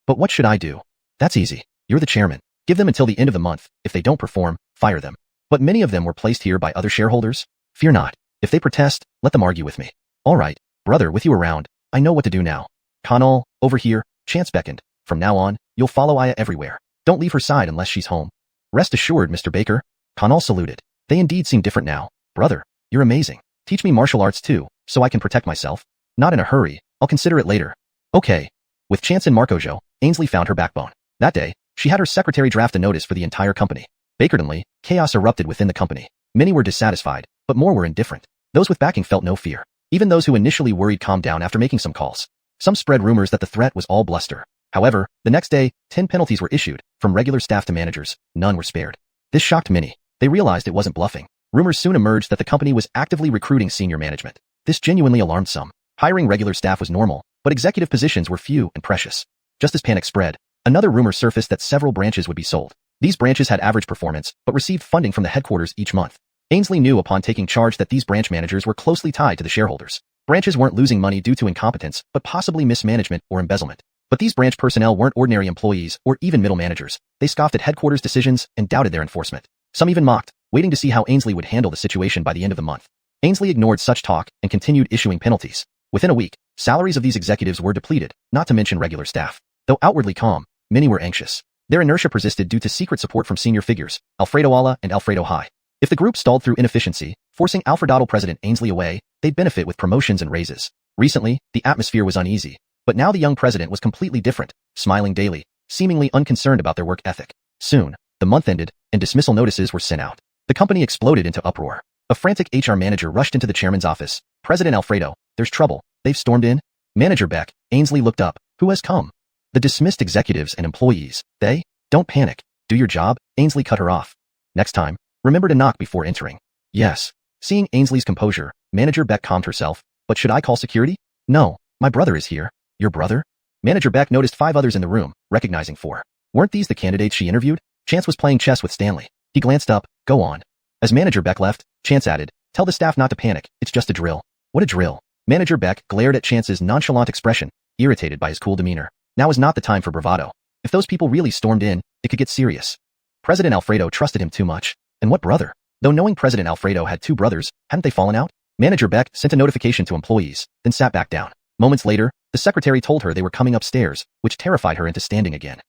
"But what should I do?" "That's easy. You're the chairman. Give them until the end of the month. If they don't perform, fire them." "But many of them were placed here by other shareholders." "Fear not. If they protest, let them argue with me." "All right, brother, with you around, I know what to do now." "Connell, over here." Chance beckoned. "From now on, you'll follow Aya everywhere. Don't leave her side unless she's home." "Rest assured, Mr. Baker." Connell saluted. They indeed seem different now. "Brother, you're amazing. Teach me martial arts too, so I can protect myself." "Not in a hurry. I'll consider it later." "Okay." With Chance in Marcojo, Ainsley found her backbone. That day, she had her secretary draft a notice for the entire company. Bakertonly, chaos erupted within the company. Many were dissatisfied, but more were indifferent. Those with backing felt no fear. Even those who initially worried calmed down after making some calls. Some spread rumors that the threat was all bluster. However, the next day, 10 penalties were issued, from regular staff to managers. None were spared. This shocked many. They realized it wasn't bluffing. Rumors soon emerged that the company was actively recruiting senior management. This genuinely alarmed some. Hiring regular staff was normal, but executive positions were few and precious. Just as panic spread, another rumor surfaced that several branches would be sold. These branches had average performance, but received funding from the headquarters each month. Ainsley knew upon taking charge that these branch managers were closely tied to the shareholders. Branches weren't losing money due to incompetence, but possibly mismanagement or embezzlement. But these branch personnel weren't ordinary employees or even middle managers. They scoffed at headquarters decisions and doubted their enforcement. Some even mocked, waiting to see how Ainsley would handle the situation by the end of the month. Ainsley ignored such talk and continued issuing penalties. Within a week, salaries of these executives were depleted, not to mention regular staff. Though outwardly calm, many were anxious. Their inertia persisted due to secret support from senior figures, Alfredo Alla and Alfredo High. If the group stalled through inefficiency, forcing Alfredotl President Ainsley away, they'd benefit with promotions and raises. Recently, the atmosphere was uneasy, but now the young president was completely different, smiling daily, seemingly unconcerned about their work ethic. Soon, the month ended, and dismissal notices were sent out. The company exploded into uproar. A frantic HR manager rushed into the chairman's office. President Alfredo, there's trouble. They've stormed in. Manager Beck, Ainsley looked up. Who has come? The dismissed executives and employees. They? Don't panic. Do your job. Ainsley cut her off. Next time, remember to knock before entering. Yes. Seeing Ainsley's composure, Manager Beck calmed herself. But should I call security? No, my brother is here. Your brother? Manager Beck noticed 5 others in the room, recognizing 4. Weren't these the candidates she interviewed? Chance was playing chess with Stanley. He glanced up. Go on. As Manager Beck left, Chance added, tell the staff not to panic. It's just a drill. What a drill. Manager Beck glared at Chance's nonchalant expression, irritated by his cool demeanor. Now is not the time for bravado. If those people really stormed in, it could get serious. President Alfredo trusted him too much. And what brother? Though knowing President Alfredo had 2 brothers, hadn't they fallen out? Manager Beck sent a notification to employees, then sat back down. Moments later, the secretary told her they were coming upstairs, which terrified her into standing again.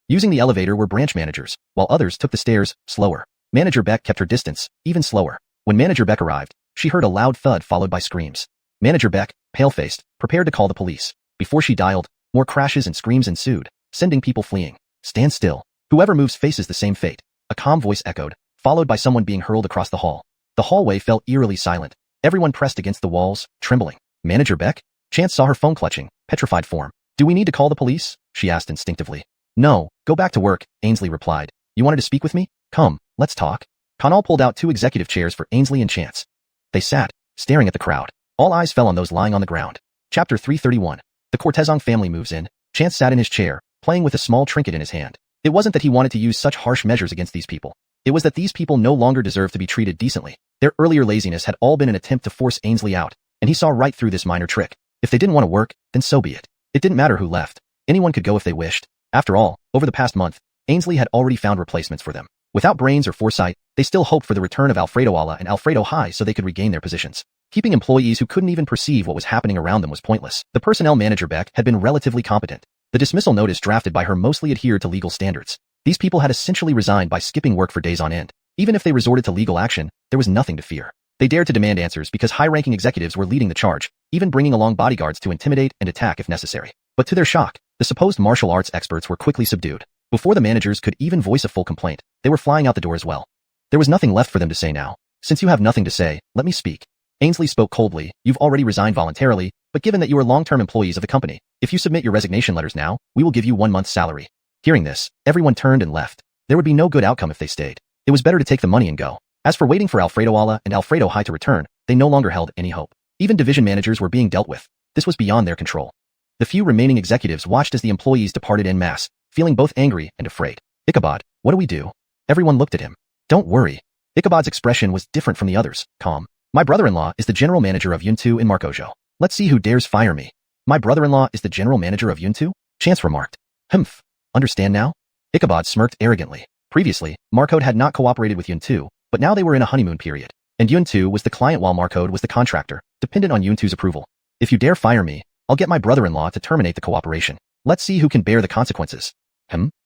Using the elevator were branch managers, while others took the stairs, slower. Manager Beck kept her distance, even slower. When Manager Beck arrived, she heard a loud thud followed by screams. Manager Beck, pale-faced, prepared to call the police. Before she dialed, more crashes and screams ensued, sending people fleeing. Stand still. Whoever moves faces the same fate. A calm voice echoed, followed by someone being hurled across the hall. The hallway fell eerily silent. Everyone pressed against the walls, trembling. Manager Beck? Chance saw her phone clutching, petrified form. Do we need to call the police? She asked instinctively. No, go back to work, Ainsley replied. You wanted to speak with me? Come, let's talk. Connell pulled out 2 executive chairs for Ainsley and Chance. They sat, staring at the crowd. All eyes fell on those lying on the ground. Chapter 331. The Cortezon family moves in. Chance sat in his chair, playing with a small trinket in his hand. It wasn't that he wanted to use such harsh measures against these people. It was that these people no longer deserved to be treated decently. Their earlier laziness had all been an attempt to force Ainsley out, and he saw right through this minor trick. If they didn't want to work, then so be it. It didn't matter who left. Anyone could go if they wished. After all, over the past month, Ainsley had already found replacements for them. Without brains or foresight, they still hoped for the return of Alfredo Alla and Alfredo High so they could regain their positions. Keeping employees who couldn't even perceive what was happening around them was pointless. The personnel manager Beck had been relatively competent. The dismissal notice drafted by her mostly adhered to legal standards. These people had essentially resigned by skipping work for days on end. Even if they resorted to legal action, there was nothing to fear. They dared to demand answers because high-ranking executives were leading the charge, even bringing along bodyguards to intimidate and attack if necessary. But to their shock, the supposed martial arts experts were quickly subdued. Before the managers could even voice a full complaint, they were flying out the door as well. There was nothing left for them to say now. Since you have nothing to say, let me speak. Ainsley spoke coldly. You've already resigned voluntarily, but given that you are long-term employees of the company, if you submit your resignation letters now, we will give you 1 month's salary. Hearing this, everyone turned and left. There would be no good outcome if they stayed. It was better to take the money and go. As for waiting for Alfredo Alla and Alfredo High to return, they no longer held any hope. Even division managers were being dealt with. This was beyond their control. The few remaining executives watched as the employees departed en masse, feeling both angry and afraid. Ichabod, what do we do? Everyone looked at him. Don't worry. Ichabod's expression was different from the others, calm. My brother-in-law is the general manager of Yuntu in Marcojo. Let's see who dares fire me. My brother-in-law is the general manager of Yuntu? Chance remarked. Humph. Understand now? Ichabod smirked arrogantly. Previously, Marcode had not cooperated with Yuntu, but now they were in a honeymoon period. And Yuntu was the client while Marcode was the contractor, dependent on Yuntu's approval. If you dare fire me, I'll get my brother-in-law to terminate the cooperation. Let's see who can bear the consequences.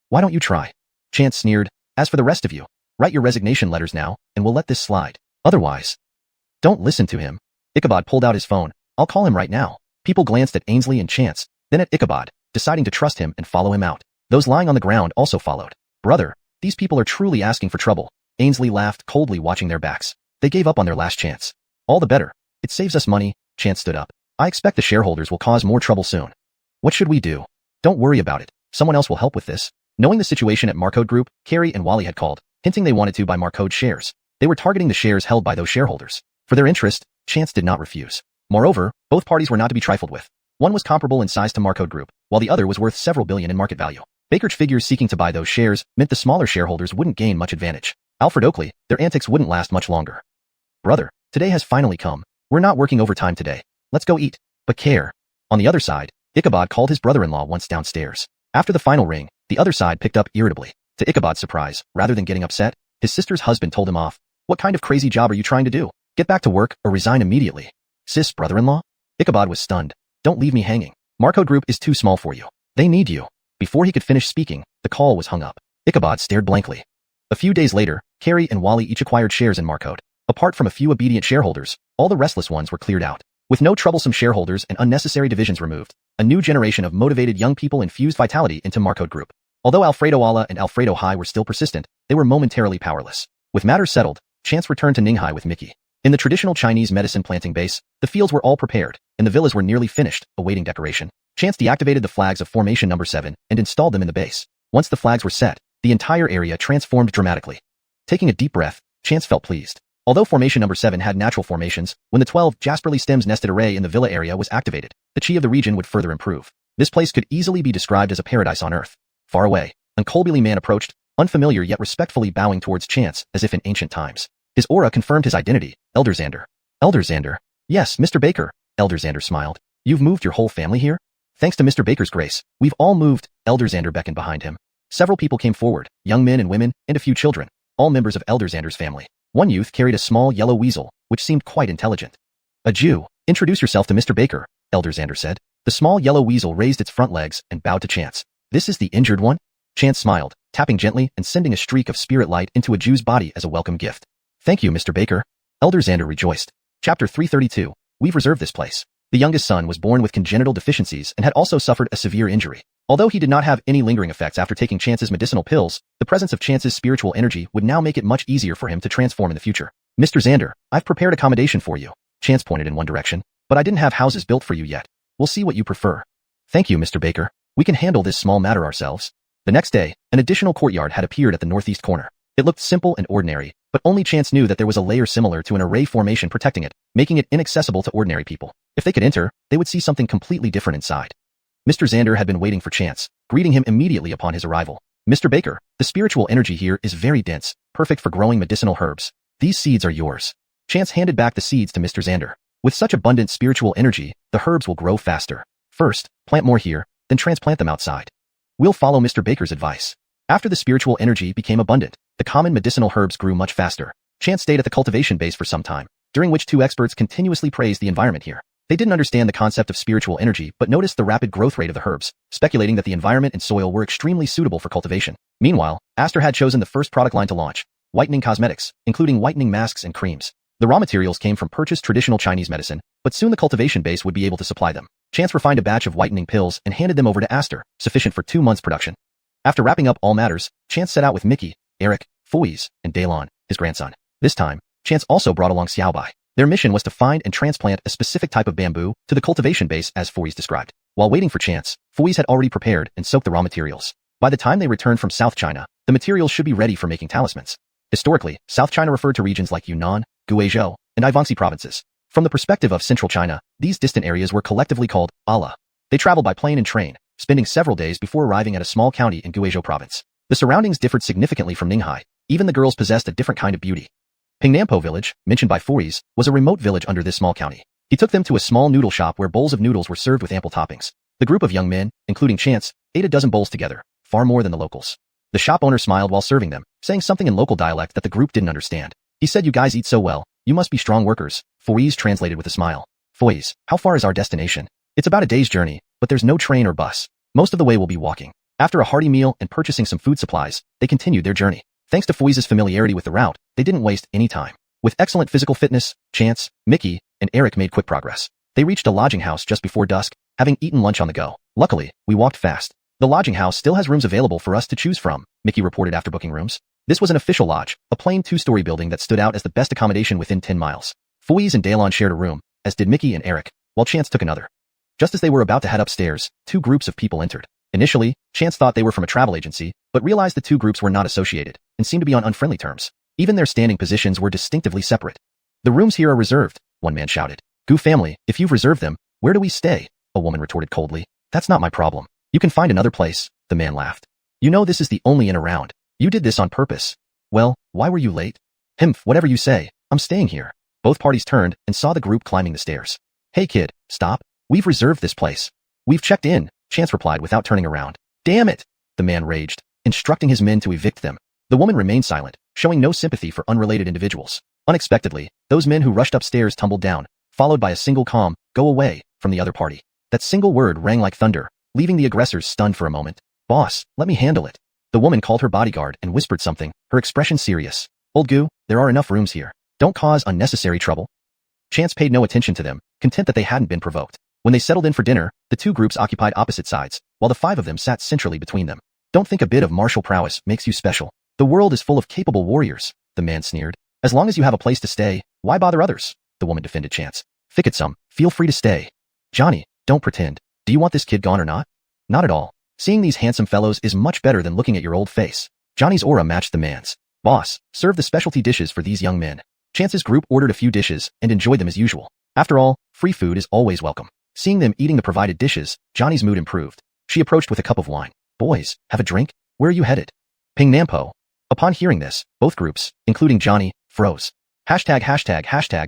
Why don't you try? Chance sneered. As for the rest of you, write your resignation letters now, and we'll let this slide. Otherwise, don't listen to him. Ichabod pulled out his phone. I'll call him right now. People glanced at Ainsley and Chance, then at Ichabod, deciding to trust him and follow him out. Those lying on the ground also followed. Brother, these people are truly asking for trouble. Ainsley laughed coldly, watching their backs. They gave up on their last chance. All the better. It saves us money. Chance stood up. I expect the shareholders will cause more trouble soon. What should we do? Don't worry about it. Someone else will help with this. Knowing the situation at Marcode Group, Carrie and Wally had called, hinting they wanted to buy Marcode shares. They were targeting the shares held by those shareholders. For their interest, Chance did not refuse. Moreover, both parties were not to be trifled with. One was comparable in size to Marcode Group, while the other was worth several billion in market value. Baker's figures seeking to buy those shares meant the smaller shareholders wouldn't gain much advantage. Alfred Oakley, their antics wouldn't last much longer. Brother, today has finally come. We're not working overtime today. Let's go eat. But care. On the other side, Ichabod called his brother-in-law once downstairs. After the final ring, the other side picked up irritably. To Ichabod's surprise, rather than getting upset, his sister's husband told him off. What kind of crazy job are you trying to do? Get back to work or resign immediately. Sis, brother-in-law? Ichabod was stunned. Don't leave me hanging. Marcode Group is too small for you. They need you. Before he could finish speaking, the call was hung up. Ichabod stared blankly. A few days later, Carrie and Wally each acquired shares in Marcode. Apart from a few obedient shareholders, all the restless ones were cleared out. With no troublesome shareholders and unnecessary divisions removed, a new generation of motivated young people infused vitality into Marco Group. Although Alfredo Ala and Alfredo Hai were still persistent, they were momentarily powerless. With matters settled, Chance returned to Ninghai with Mickey. In the traditional Chinese medicine planting base, the fields were all prepared, and the villas were nearly finished, awaiting decoration. Chance deactivated the flags of Formation Number 7 and installed them in the base. Once the flags were set, the entire area transformed dramatically. Taking a deep breath, Chance felt pleased. Although Formation Number 7 had natural formations, when the 12 Jasperly stems nested array in the villa area was activated, the chi of the region would further improve. This place could easily be described as a paradise on Earth. Far away, an Colbily man approached, unfamiliar yet respectfully bowing towards Chance as if in ancient times. His aura confirmed his identity, Elder Xander. Elder Xander? Yes, Mr. Baker, Elder Xander smiled. You've moved your whole family here? Thanks to Mr. Baker's grace, we've all moved, Elder Xander beckoned behind him. Several people came forward, young men and women, and a few children, all members of Elder Xander's family. One youth carried a small yellow weasel, which seemed quite intelligent. A Jew, introduce yourself to Mr. Baker, Elder Xander said. The small yellow weasel raised its front legs and bowed to Chance. This is the injured one? Chance smiled, tapping gently and sending a streak of spirit light into a Jew's body as a welcome gift. Thank you, Mr. Baker. Elder Xander rejoiced. Chapter 332. We've reserved this place. The youngest son was born with congenital deficiencies and had also suffered a severe injury. Although he did not have any lingering effects after taking Chance's medicinal pills, the presence of Chance's spiritual energy would now make it much easier for him to transform in the future. Mr. Xander, I've prepared accommodation for you. Chance pointed in one direction. But I didn't have houses built for you yet. We'll see what you prefer. Thank you, Mr. Baker. We can handle this small matter ourselves. The next day, an additional courtyard had appeared at the northeast corner. It looked simple and ordinary, but only Chance knew that there was a layer similar to an array formation protecting it, making it inaccessible to ordinary people. If they could enter, they would see something completely different inside. Mr. Xander had been waiting for Chance, greeting him immediately upon his arrival. Mr. Baker, the spiritual energy here is very dense, perfect for growing medicinal herbs. These seeds are yours. Chance handed back the seeds to Mr. Xander. With such abundant spiritual energy, the herbs will grow faster. First, plant more here, then transplant them outside. We'll follow Mr. Baker's advice. After the spiritual energy became abundant, the common medicinal herbs grew much faster. Chance stayed at the cultivation base for some time, during which two experts continuously praised the environment here. They didn't understand the concept of spiritual energy but noticed the rapid growth rate of the herbs, speculating that the environment and soil were extremely suitable for cultivation. Meanwhile, Aster had chosen the first product line to launch, whitening cosmetics, including whitening masks and creams. The raw materials came from purchased traditional Chinese medicine, but soon the cultivation base would be able to supply them. Chance refined a batch of whitening pills and handed them over to Aster, sufficient for 2 months' production. After wrapping up all matters, Chance set out with Mickey, Eric, Fuiz, and Daylon, his grandson. This time, Chance also brought along Xiaobai. Their mission was to find and transplant a specific type of bamboo to the cultivation base as Fuiz described. While waiting for Chance, Fuiz had already prepared and soaked the raw materials. By the time they returned from South China, the materials should be ready for making talismans. Historically, South China referred to regions like Yunnan, Guizhou, and Ivanxi provinces. From the perspective of Central China, these distant areas were collectively called Ala. They traveled by plane and train, spending several days before arriving at a small county in Guizhou province. The surroundings differed significantly from Ninghai. Even the girls possessed a different kind of beauty. Pingnampo village, mentioned by Fuiz, was a remote village under this small county. He took them to a small noodle shop where bowls of noodles were served with ample toppings. The group of young men, including Chance, ate a dozen bowls together, far more than the locals. The shop owner smiled while serving them, saying something in local dialect that the group didn't understand. He said, "You guys eat so well, you must be strong workers." Fuiz translated with a smile. "Fuiz, how far is our destination?" "It's about a day's journey, but there's no train or bus. Most of the way will be walking." After a hearty meal and purchasing some food supplies, they continued their journey. Thanks to Fuiz's familiarity with the route, they didn't waste any time. With excellent physical fitness, Chance, Mickey, and Eric made quick progress. They reached a lodging house just before dusk, having eaten lunch on the go. "Luckily, we walked fast. The lodging house still has rooms available for us to choose from," Mickey reported after booking rooms. This was an official lodge, a plain 2-story building that stood out as the best accommodation within 10 miles. Fuiz and Daylon shared a room, as did Mickey and Eric, while Chance took another. Just as they were about to head upstairs, 2 groups of people entered. Initially, Chance thought they were from a travel agency, but realized the 2 groups were not associated, and seemed to be on unfriendly terms. Even their standing positions were distinctively separate. "The rooms here are reserved," one man shouted. "Gu family, if you've reserved them, where do we stay?" a woman retorted coldly. "That's not my problem. You can find another place," the man laughed. "You know this is the only inn around. You did this on purpose. Well, why were you late?" "Himph, whatever you say, I'm staying here." Both parties turned and saw the group climbing the stairs. "Hey kid, stop. We've reserved this place." "We've checked in," Chance replied without turning around. "Damn it!" the man raged, instructing his men to evict them. The woman remained silent, showing no sympathy for unrelated individuals. Unexpectedly, those men who rushed upstairs tumbled down, followed by a single calm, "Go away," from the other party. That single word rang like thunder, leaving the aggressors stunned for a moment. "Boss, let me handle it." The woman called her bodyguard and whispered something, her expression serious. "Old Gu, there are enough rooms here. Don't cause unnecessary trouble." Chance paid no attention to them, content that they hadn't been provoked. When they settled in for dinner, the two groups occupied opposite sides, while the five of them sat centrally between them. Don't think a bit of martial prowess makes you special. The world is full of capable warriors, the man sneered. As long as you have a place to stay, why bother others? The woman defended Chance. Thick it some, feel free to stay. Johnny, don't pretend. Do you want this kid gone or not? Not at all. Seeing these handsome fellows is much better than looking at your old face. Johnny's aura matched the man's. Boss, serve the specialty dishes for these young men. Chance's group ordered a few dishes and enjoyed them as usual. After all, free food is always welcome. Seeing them eating the provided dishes, Johnny's mood improved. She approached with a cup of wine. Boys, have a drink? Where are you headed? Ping Nampo. Upon hearing this, both groups, including Johnny, froze. Hashtag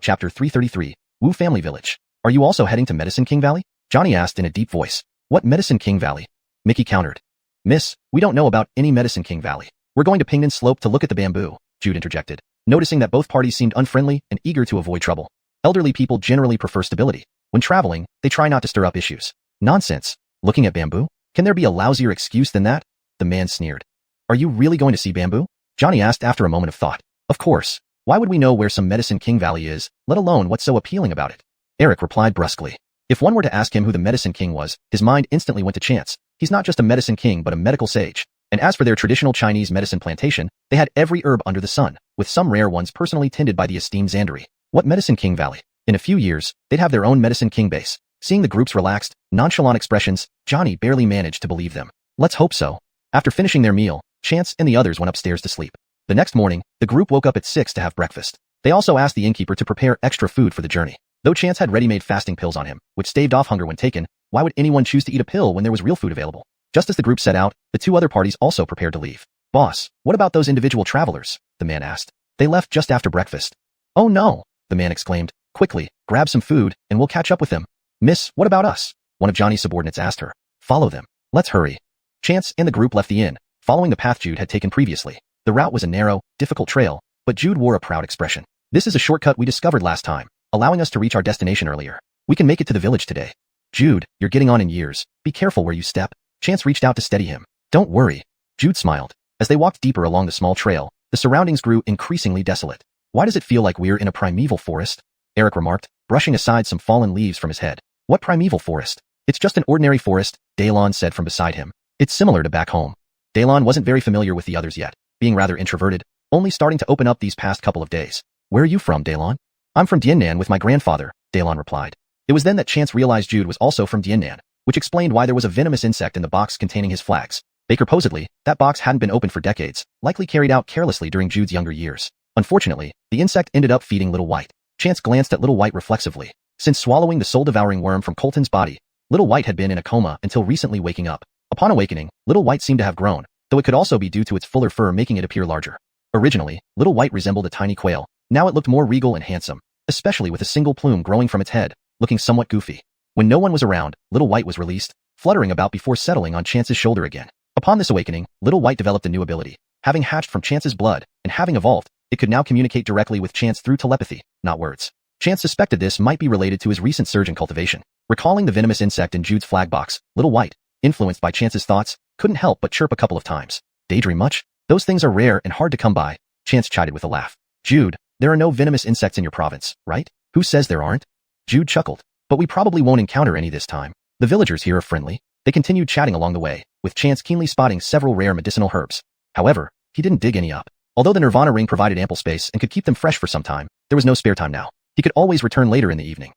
chapter 333, Wu Family Village. Are you also heading to Medicine King Valley? Johnny asked in a deep voice. What Medicine King Valley? Mickey countered. Miss, we don't know about any Medicine King Valley. We're going to Pingnan Slope to look at the bamboo, Jude interjected, noticing that both parties seemed unfriendly and eager to avoid trouble. Elderly people generally prefer stability. When traveling, they try not to stir up issues. Nonsense. Looking at bamboo? Can there be a lousier excuse than that? The man sneered. Are you really going to see bamboo? Johnny asked after a moment of thought. Of course. Why would we know where some Medicine King Valley is, let alone what's so appealing about it? Eric replied brusquely. If one were to ask him who the Medicine King was, his mind instantly went to Chance. He's not just a medicine king but a medical sage. And as for their traditional Chinese medicine plantation, they had every herb under the sun, with some rare ones personally tended by the esteemed Zandari. What Medicine King Valley? In a few years, they'd have their own Medicine King base. Seeing the group's relaxed, nonchalant expressions, Johnny barely managed to believe them. Let's hope so. After finishing their meal, Chance and the others went upstairs to sleep. The next morning, the group woke up at 6 to have breakfast. They also asked the innkeeper to prepare extra food for the journey. Though Chance had ready-made fasting pills on him, which staved off hunger when taken, why would anyone choose to eat a pill when there was real food available? Just as the group set out, the two other parties also prepared to leave. Boss, what about those individual travelers? The man asked. They left just after breakfast. Oh no, the man exclaimed. Quickly, grab some food, and we'll catch up with them. Miss, what about us? One of Johnny's subordinates asked her. Follow them. Let's hurry. Chance and the group left the inn, following the path Jude had taken previously. The route was a narrow, difficult trail, but Jude wore a proud expression. This is a shortcut we discovered last time, allowing us to reach our destination earlier. We can make it to the village today. Jude, you're getting on in years. Be careful where you step. Chance reached out to steady him. Don't worry. Jude smiled. As they walked deeper along the small trail, the surroundings grew increasingly desolate. Why does it feel like we're in a primeval forest? Eric remarked, brushing aside some fallen leaves from his head. What primeval forest? It's just an ordinary forest, Daylon said from beside him. It's similar to back home. Daylon wasn't very familiar with the others yet, being rather introverted, only starting to open up these past couple of days. Where are you from, Daylon? I'm from Diennan with my grandfather, Daylon replied. It was then that Chance realized Jude was also from Diennan, which explained why there was a venomous insect in the box containing his flags. Baker-posedly, that box hadn't been opened for decades, likely carried out carelessly during Jude's younger years. Unfortunately, the insect ended up feeding Little White. Chance glanced at Little White reflexively. Since swallowing the soul-devouring worm from Colton's body, Little White had been in a coma until recently waking up. Upon awakening, Little White seemed to have grown, though it could also be due to its fuller fur making it appear larger. Originally, Little White resembled a tiny quail. Now it looked more regal and handsome, especially with a single plume growing from its head, looking somewhat goofy. When no one was around, Little White was released, fluttering about before settling on Chance's shoulder again. Upon this awakening, Little White developed a new ability. Having hatched from Chance's blood, and having evolved, it could now communicate directly with Chance through telepathy, not words. Chance suspected this might be related to his recent surge in cultivation. Recalling the venomous insect in Jude's flag box, Little White, influenced by Chance's thoughts, couldn't help but chirp a couple of times. Daydream much? Those things are rare and hard to come by, Chance chided with a laugh. Jude, there are no venomous insects in your province, right? Who says there aren't? Jude chuckled. But we probably won't encounter any this time. The villagers here are friendly. They continued chatting along the way, with Chance keenly spotting several rare medicinal herbs. However, he didn't dig any up. Although the Nirvana ring provided ample space and could keep them fresh for some time, there was no spare time now. He could always return later in the evening.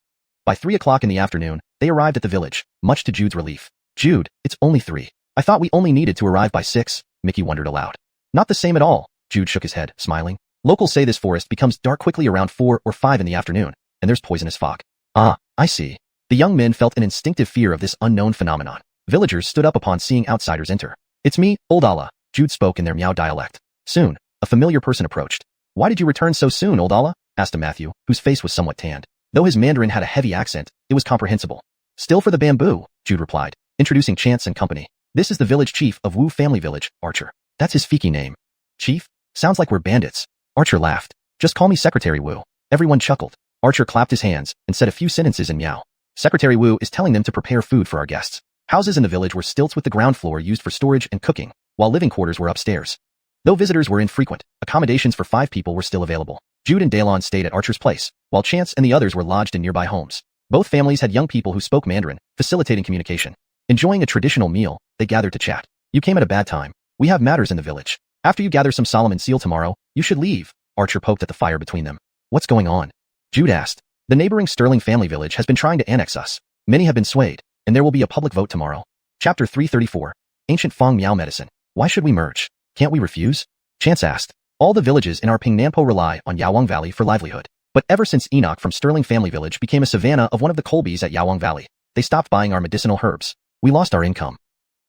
By 3 o'clock in the afternoon, they arrived at the village, much to Jude's relief. Jude, it's only 3. I thought we only needed to arrive by 6, Mickey wondered aloud. Not the same at all, Jude shook his head, smiling. Locals say this forest becomes dark quickly around 4 or 5 in the afternoon, and there's poisonous fog. Ah, I see. The young men felt an instinctive fear of this unknown phenomenon. Villagers stood up upon seeing outsiders enter. It's me, Old Allah, Jude spoke in their Miao dialect. Soon, a familiar person approached. Why did you return so soon, Old Allah? Asked a Matthew, whose face was somewhat tanned. Though his Mandarin had a heavy accent, it was comprehensible. Still for the bamboo, Jude replied, introducing Chance and company. This is the village chief of Wu Family Village, Archer. That's his Fiki name. Chief? Sounds like we're bandits. Archer laughed. Just call me Secretary Wu. Everyone chuckled. Archer clapped his hands and said a few sentences in Miao. Secretary Wu is telling them to prepare food for our guests. Houses in the village were stilts with the ground floor used for storage and cooking, while living quarters were upstairs. Though visitors were infrequent, accommodations for 5 people were still available. Jude and Daylon stayed at Archer's place, while Chance and the others were lodged in nearby homes. Both families had young people who spoke Mandarin, facilitating communication. Enjoying a traditional meal, they gathered to chat. You came at a bad time. We have matters in the village. After you gather some Solomon seal tomorrow, you should leave. Archer poked at the fire between them. What's going on? Jude asked. The neighboring Sterling family village has been trying to annex us. Many have been swayed, and there will be a public vote tomorrow. Chapter 334. Ancient Feng Miao Medicine. Why should we merge? Can't we refuse? Chance asked. All the villages in our Pingnampo rely on Yawang Valley for livelihood. But ever since Enoch from Sterling family village became a savanna of one of the Colbys at Yawang Valley, they stopped buying our medicinal herbs. We lost our income.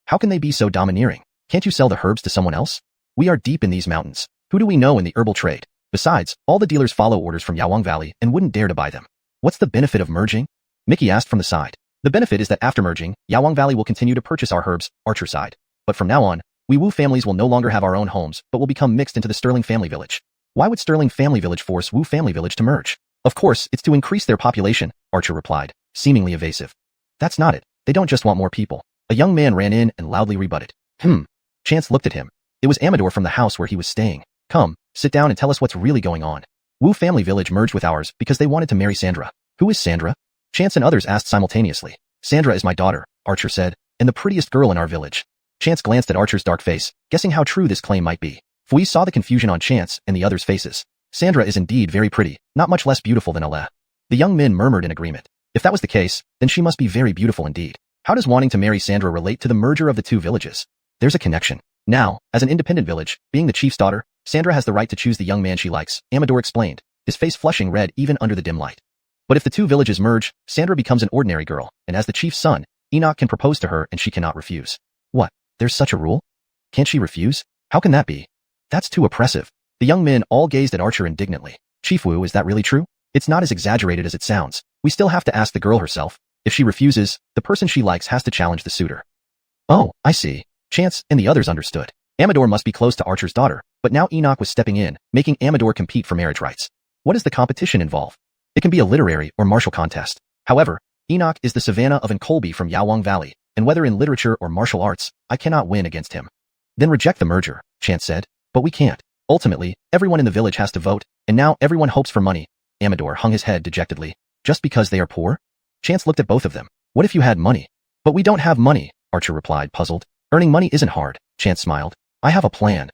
How can they be so domineering? Can't you sell the herbs to someone else? We are deep in these mountains. Who do we know in the herbal trade? Besides, all the dealers follow orders from Yawang Valley and wouldn't dare to buy them. What's the benefit of merging? Mickey asked from the side. The benefit is that after merging, Yawang Valley will continue to purchase our herbs, Archer sighed. But from now on, we Wu families will no longer have our own homes, but will become mixed into the Sterling family village. Why would Sterling family village force Wu family village to merge? Of course, it's to increase their population, Archer replied, seemingly evasive. That's not it. They don't just want more people. A young man ran in and loudly rebutted. Chance looked at him. It was Amador from the house where he was staying. Come, sit down and tell us what's really going on. Wu family village merged with ours because they wanted to marry Sandra. Who is Sandra? Chance and others asked simultaneously. Sandra is my daughter, Archer said, and the prettiest girl in our village. Chance glanced at Archer's dark face, guessing how true this claim might be. Fui saw the confusion on Chance and the others' faces. Sandra is indeed very pretty, not much less beautiful than Ale. The young men murmured in agreement. If that was the case, then she must be very beautiful indeed. How does wanting to marry Sandra relate to the merger of the two villages? There's a connection. Now, as an independent village, being the chief's daughter, Sandra has the right to choose the young man she likes, Amador explained, his face flushing red even under the dim light. But if the two villages merge, Sandra becomes an ordinary girl, and as the chief's son, Enoch can propose to her and she cannot refuse. What? There's such a rule? Can't she refuse? How can that be? That's too oppressive. The young men all gazed at Archer indignantly. Chief Wu, is that really true? It's not as exaggerated as it sounds. We still have to ask the girl herself. If she refuses, the person she likes has to challenge the suitor. Oh, I see. Chance and the others understood. Amador must be close to Archer's daughter, but now Enoch was stepping in, making Amador compete for marriage rights. What does the competition involve? It can be a literary or martial contest. However, Enoch is the savannah of an Colby from Yawang Valley, and whether in literature or martial arts, I cannot win against him. Then reject the merger, Chance said. But we can't. Ultimately, everyone in the village has to vote, and now everyone hopes for money. Amador hung his head dejectedly. Just because they are poor? Chance looked at both of them. What if you had money? But we don't have money, Archer replied, puzzled. Earning money isn't hard, Chance smiled. I have a plan.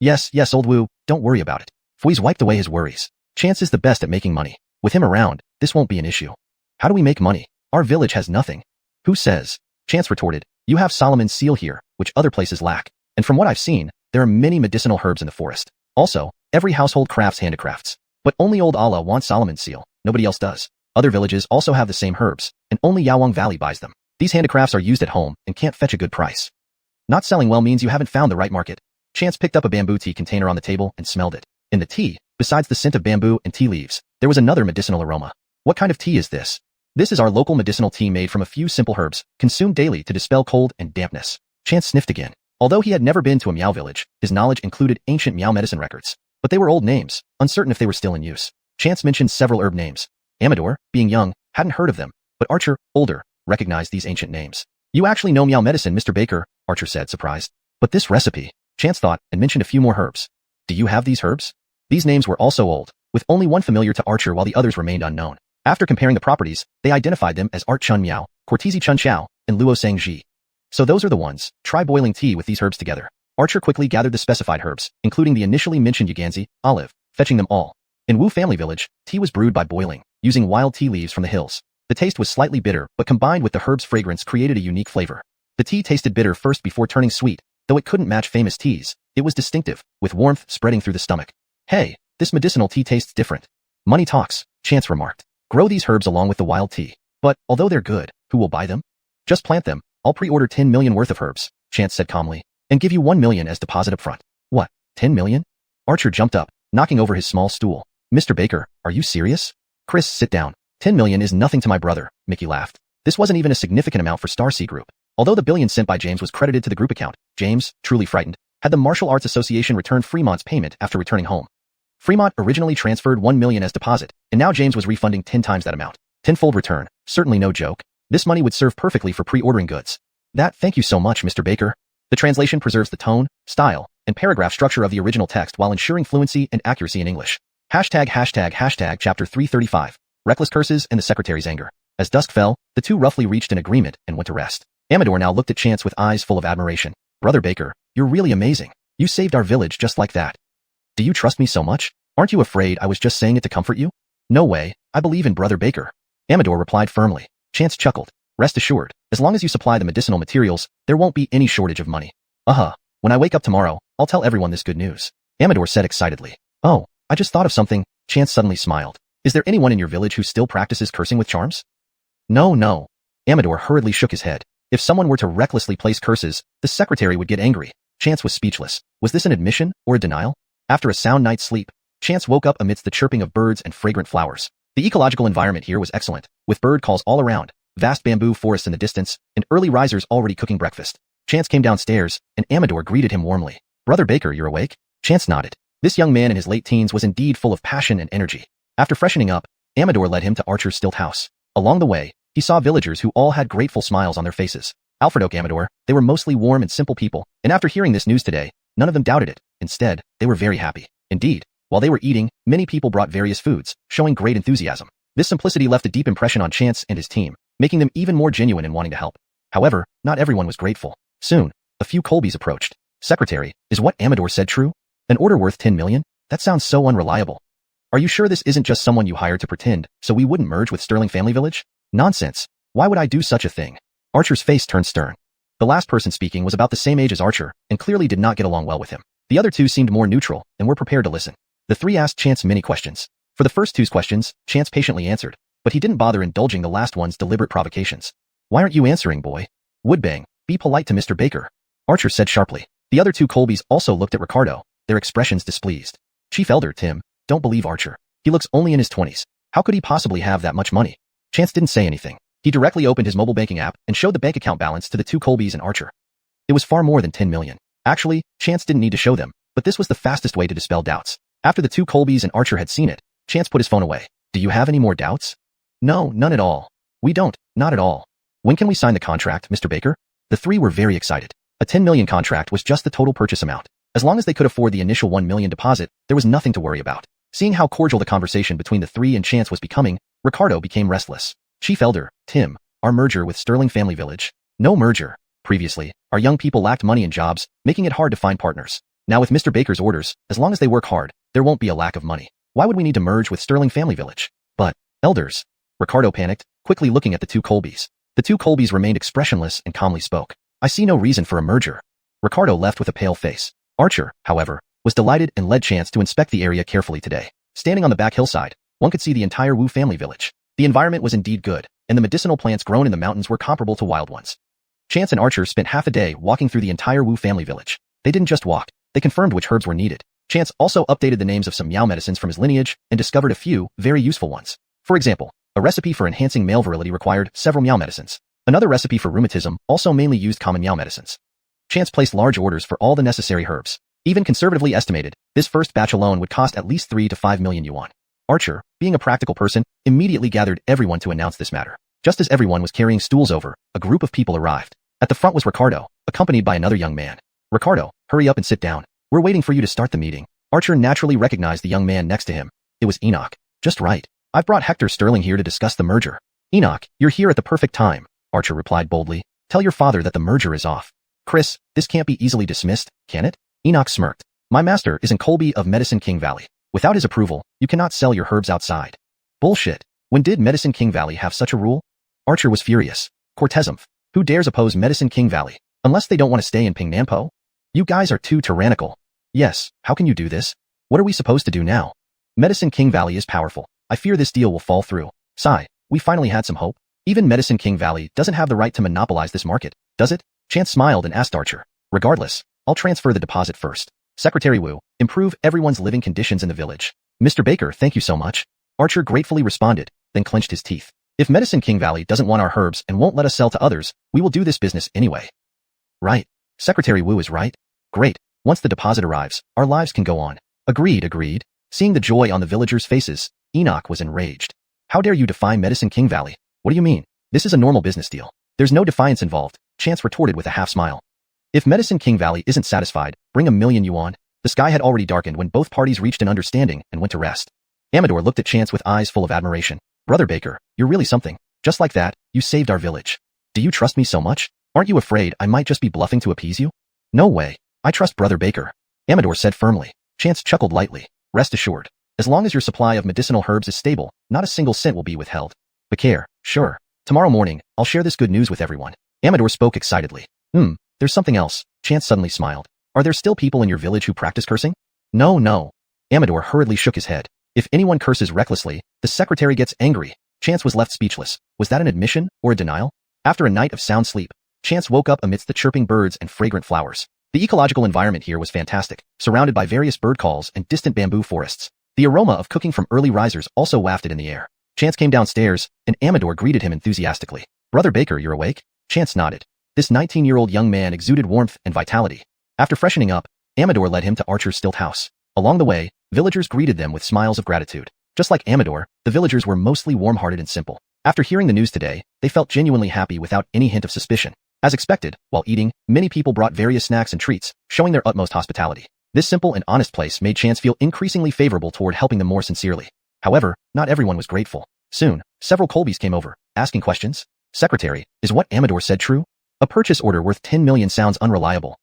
Yes, old Wu, don't worry about it. Fui's wiped away his worries. Chance is the best at making money. With him around, this won't be an issue. How do we make money? Our village has nothing. Who says? Chance retorted. You have Solomon's seal here, which other places lack. And from what I've seen, there are many medicinal herbs in the forest. Also, every household crafts handicrafts. But only old Allah wants Solomon's seal. Nobody else does. Other villages also have the same herbs, and only Yawang Valley buys them. These handicrafts are used at home and can't fetch a good price. Not selling well means you haven't found the right market. Chance picked up a bamboo tea container on the table and smelled it. In the tea, besides the scent of bamboo and tea leaves, there was another medicinal aroma. What kind of tea is this? This is our local medicinal tea made from a few simple herbs, consumed daily to dispel cold and dampness. Chance sniffed again. Although he had never been to a Miao village, his knowledge included ancient Miao medicine records. But they were old names, uncertain if they were still in use. Chance mentioned several herb names. Amador, being young, hadn't heard of them, but Archer, older, recognized these ancient names. You actually know Miao medicine, Mr. Baker, Archer said, surprised. But this recipe, Chance thought and mentioned a few more herbs. Do you have these herbs? These names were also old, with only one familiar to Archer while the others remained unknown. After comparing the properties, they identified them as Art Chun Miao, Cortese Chun Chao, and Luo Sang Ji. So those are the ones. Try boiling tea with these herbs together. Archer quickly gathered the specified herbs, including the initially mentioned Yuganzi, olive, fetching them all. In Wu family village, tea was brewed by boiling, using wild tea leaves from the hills. The taste was slightly bitter, but combined with the herb's fragrance created a unique flavor. The tea tasted bitter first before turning sweet, though it couldn't match famous teas. It was distinctive, with warmth spreading through the stomach. Hey, this medicinal tea tastes different. Money talks, Chance remarked. Grow these herbs along with the wild tea. But, although they're good, who will buy them? Just plant them. I'll pre-order 10 million worth of herbs, Chance said calmly, and give you 1 million as deposit up front. What, 10 million? Archer jumped up, knocking over his small stool. Mr. Baker, are you serious? Chris, sit down. 10 million is nothing to my brother, Mickey laughed. This wasn't even a significant amount for Star Sea Group. Although the billion sent by James was credited to the group account, James, truly frightened, had the Martial Arts Association return Fremont's payment after returning home. Fremont originally transferred 1 million as deposit, and now James was refunding 10 times that amount. Tenfold return, certainly no joke. This money would serve perfectly for pre-ordering goods. Thank you so much, Mr. Baker. The translation preserves the tone, style, and paragraph structure of the original text while ensuring fluency and accuracy in English. Chapter 335. Reckless curses and the secretary's anger. As dusk fell, the two roughly reached an agreement and went to rest. Amador now looked at Chance with eyes full of admiration. Brother Baker, you're really amazing. You saved our village just like that. Do you trust me so much? Aren't you afraid I was just saying it to comfort you? No way, I believe in Brother Baker. Amador replied firmly. Chance chuckled. Rest assured, as long as you supply the medicinal materials, there won't be any shortage of money. When I wake up tomorrow, I'll tell everyone this good news. Amador said excitedly. Oh, I just thought of something. Chance suddenly smiled. Is there anyone in your village who still practices cursing with charms? No. Amador hurriedly shook his head. If someone were to recklessly place curses, the secretary would get angry. Chance was speechless. Was this an admission or a denial? After a sound night's sleep, Chance woke up amidst the chirping of birds and fragrant flowers. The ecological environment here was excellent, with bird calls all around, vast bamboo forests in the distance, and early risers already cooking breakfast. Chance came downstairs, and Amador greeted him warmly. Brother Baker, you're awake? Chance nodded. This young man in his late teens was indeed full of passion and energy. After freshening up, Amador led him to Archer's stilt house. Along the way, he saw villagers who all had grateful smiles on their faces. Alfred Oak Amador, they were mostly warm and simple people, and after hearing this news today, none of them doubted it. Instead, they were very happy. Indeed, while they were eating, many people brought various foods, showing great enthusiasm. This simplicity left a deep impression on Chance and his team, making them even more genuine in wanting to help. However, not everyone was grateful. Soon, a few Colbys approached. Secretary, is what Amador said true? An order worth 10 million? That sounds so unreliable. Are you sure this isn't just someone you hired to pretend, so we wouldn't merge with Sterling Family Village? Nonsense. Why would I do such a thing? Archer's face turned stern. The last person speaking was about the same age as Archer, and clearly did not get along well with him. The other two seemed more neutral, and were prepared to listen. The three asked Chance many questions. For the first two's questions, Chance patiently answered, but he didn't bother indulging the last one's deliberate provocations. Why aren't you answering, boy? Woodbang, be polite to Mr. Baker. Archer said sharply. The other two Colbys also looked at Ricardo, their expressions displeased. Chief Elder Tim, don't believe Archer. He looks only in his 20s. How could he possibly have that much money? Chance didn't say anything. He directly opened his mobile banking app and showed the bank account balance to the two Colbys and Archer. It was far more than 10 million. Actually, Chance didn't need to show them, but this was the fastest way to dispel doubts. After the two Colbys and Archer had seen it, Chance put his phone away. Do you have any more doubts? No, none at all. We don't, not at all. When can we sign the contract, Mr. Baker? The three were very excited. A 10 million contract was just the total purchase amount. As long as they could afford the initial 1 million deposit, there was nothing to worry about. Seeing how cordial the conversation between the three and Chance was becoming, Ricardo became restless. Chief Elder, Tim, our merger with Sterling Family Village. No merger. Previously, our young people lacked money and jobs, making it hard to find partners. Now with Mr. Baker's orders, as long as they work hard, there won't be a lack of money. Why would we need to merge with Sterling Family Village? But, elders. Ricardo panicked, quickly looking at the two Colbys. The two Colbys remained expressionless and calmly spoke. I see no reason for a merger. Ricardo left with a pale face. Archer, however, was delighted and led Chance to inspect the area carefully today. Standing on the back hillside, one could see the entire Wu family village. The environment was indeed good, and the medicinal plants grown in the mountains were comparable to wild ones. Chance and Archer spent half a day walking through the entire Wu family village. They didn't just walk, they confirmed which herbs were needed. Chance also updated the names of some meow medicines from his lineage and discovered a few very useful ones. For example, a recipe for enhancing male virility required several meow medicines. Another recipe for rheumatism also mainly used common meow medicines. Chance placed large orders for all the necessary herbs. Even conservatively estimated, this first batch alone would cost at least 3 to 5 million yuan. Archer, being a practical person, immediately gathered everyone to announce this matter. Just as everyone was carrying stools over, a group of people arrived. At the front was Ricardo, accompanied by another young man. Ricardo, hurry up and sit down. We're waiting for you to start the meeting. Archer naturally recognized the young man next to him. It was Enoch. Just right. I've brought Hector Sterling here to discuss the merger. Enoch, you're here at the perfect time, Archer replied boldly. Tell your father that the merger is off. Chris, this can't be easily dismissed, can it? Enoch smirked. My master is in Colby of Medicine King Valley. Without his approval, you cannot sell your herbs outside. Bullshit. When did Medicine King Valley have such a rule? Archer was furious. Cortesumph. Who dares oppose Medicine King Valley? Unless they don't want to stay in Pingnampo? You guys are too tyrannical. Yes, how can you do this? What are we supposed to do now? Medicine King Valley is powerful. I fear this deal will fall through. Sigh, we finally had some hope. Even Medicine King Valley doesn't have the right to monopolize this market, does it? Chance smiled and asked Archer. Regardless, I'll transfer the deposit first. Secretary Wu, improve everyone's living conditions in the village. Mr. Baker, thank you so much. Archer gratefully responded, then clenched his teeth. If Medicine King Valley doesn't want our herbs and won't let us sell to others, we will do this business anyway. Right. Secretary Wu is right. Great. Once the deposit arrives, our lives can go on. Agreed. Seeing the joy on the villagers' faces, Enoch was enraged. How dare you defy Medicine King Valley? What do you mean? This is a normal business deal. There's no defiance involved, Chance retorted with a half smile. If Medicine King Valley isn't satisfied, bring 1 million yuan. The sky had already darkened when both parties reached an understanding and went to rest. Amador looked at Chance with eyes full of admiration. Brother Baker, you're really something. Just like that, you saved our village. Do you trust me so much? Aren't you afraid I might just be bluffing to appease you? No way. I trust Brother Baker, Amador said firmly. Chance chuckled lightly. Rest assured. As long as your supply of medicinal herbs is stable, not a single cent will be withheld. Bakir, sure. Tomorrow morning, I'll share this good news with everyone. Amador spoke excitedly. There's something else. Chance suddenly smiled. Are there still people in your village who practice cursing? No. Amador hurriedly shook his head. If anyone curses recklessly, the secretary gets angry. Chance was left speechless. Was that an admission or a denial? After a night of sound sleep, Chance woke up amidst the chirping birds and fragrant flowers. The ecological environment here was fantastic, surrounded by various bird calls and distant bamboo forests. The aroma of cooking from early risers also wafted in the air. Chance came downstairs, and Amador greeted him enthusiastically. Brother Baker, you're awake? Chance nodded. This 19-year-old young man exuded warmth and vitality. After freshening up, Amador led him to Archer's stilt house. Along the way, villagers greeted them with smiles of gratitude. Just like Amador, the villagers were mostly warm-hearted and simple. After hearing the news today, they felt genuinely happy without any hint of suspicion. As expected, while eating, many people brought various snacks and treats, showing their utmost hospitality. This simple and honest place made Chance feel increasingly favorable toward helping them more sincerely. However, not everyone was grateful. Soon, several Colbys came over, asking questions. Secretary, is what Amador said true? A purchase order worth 10 million sounds unreliable.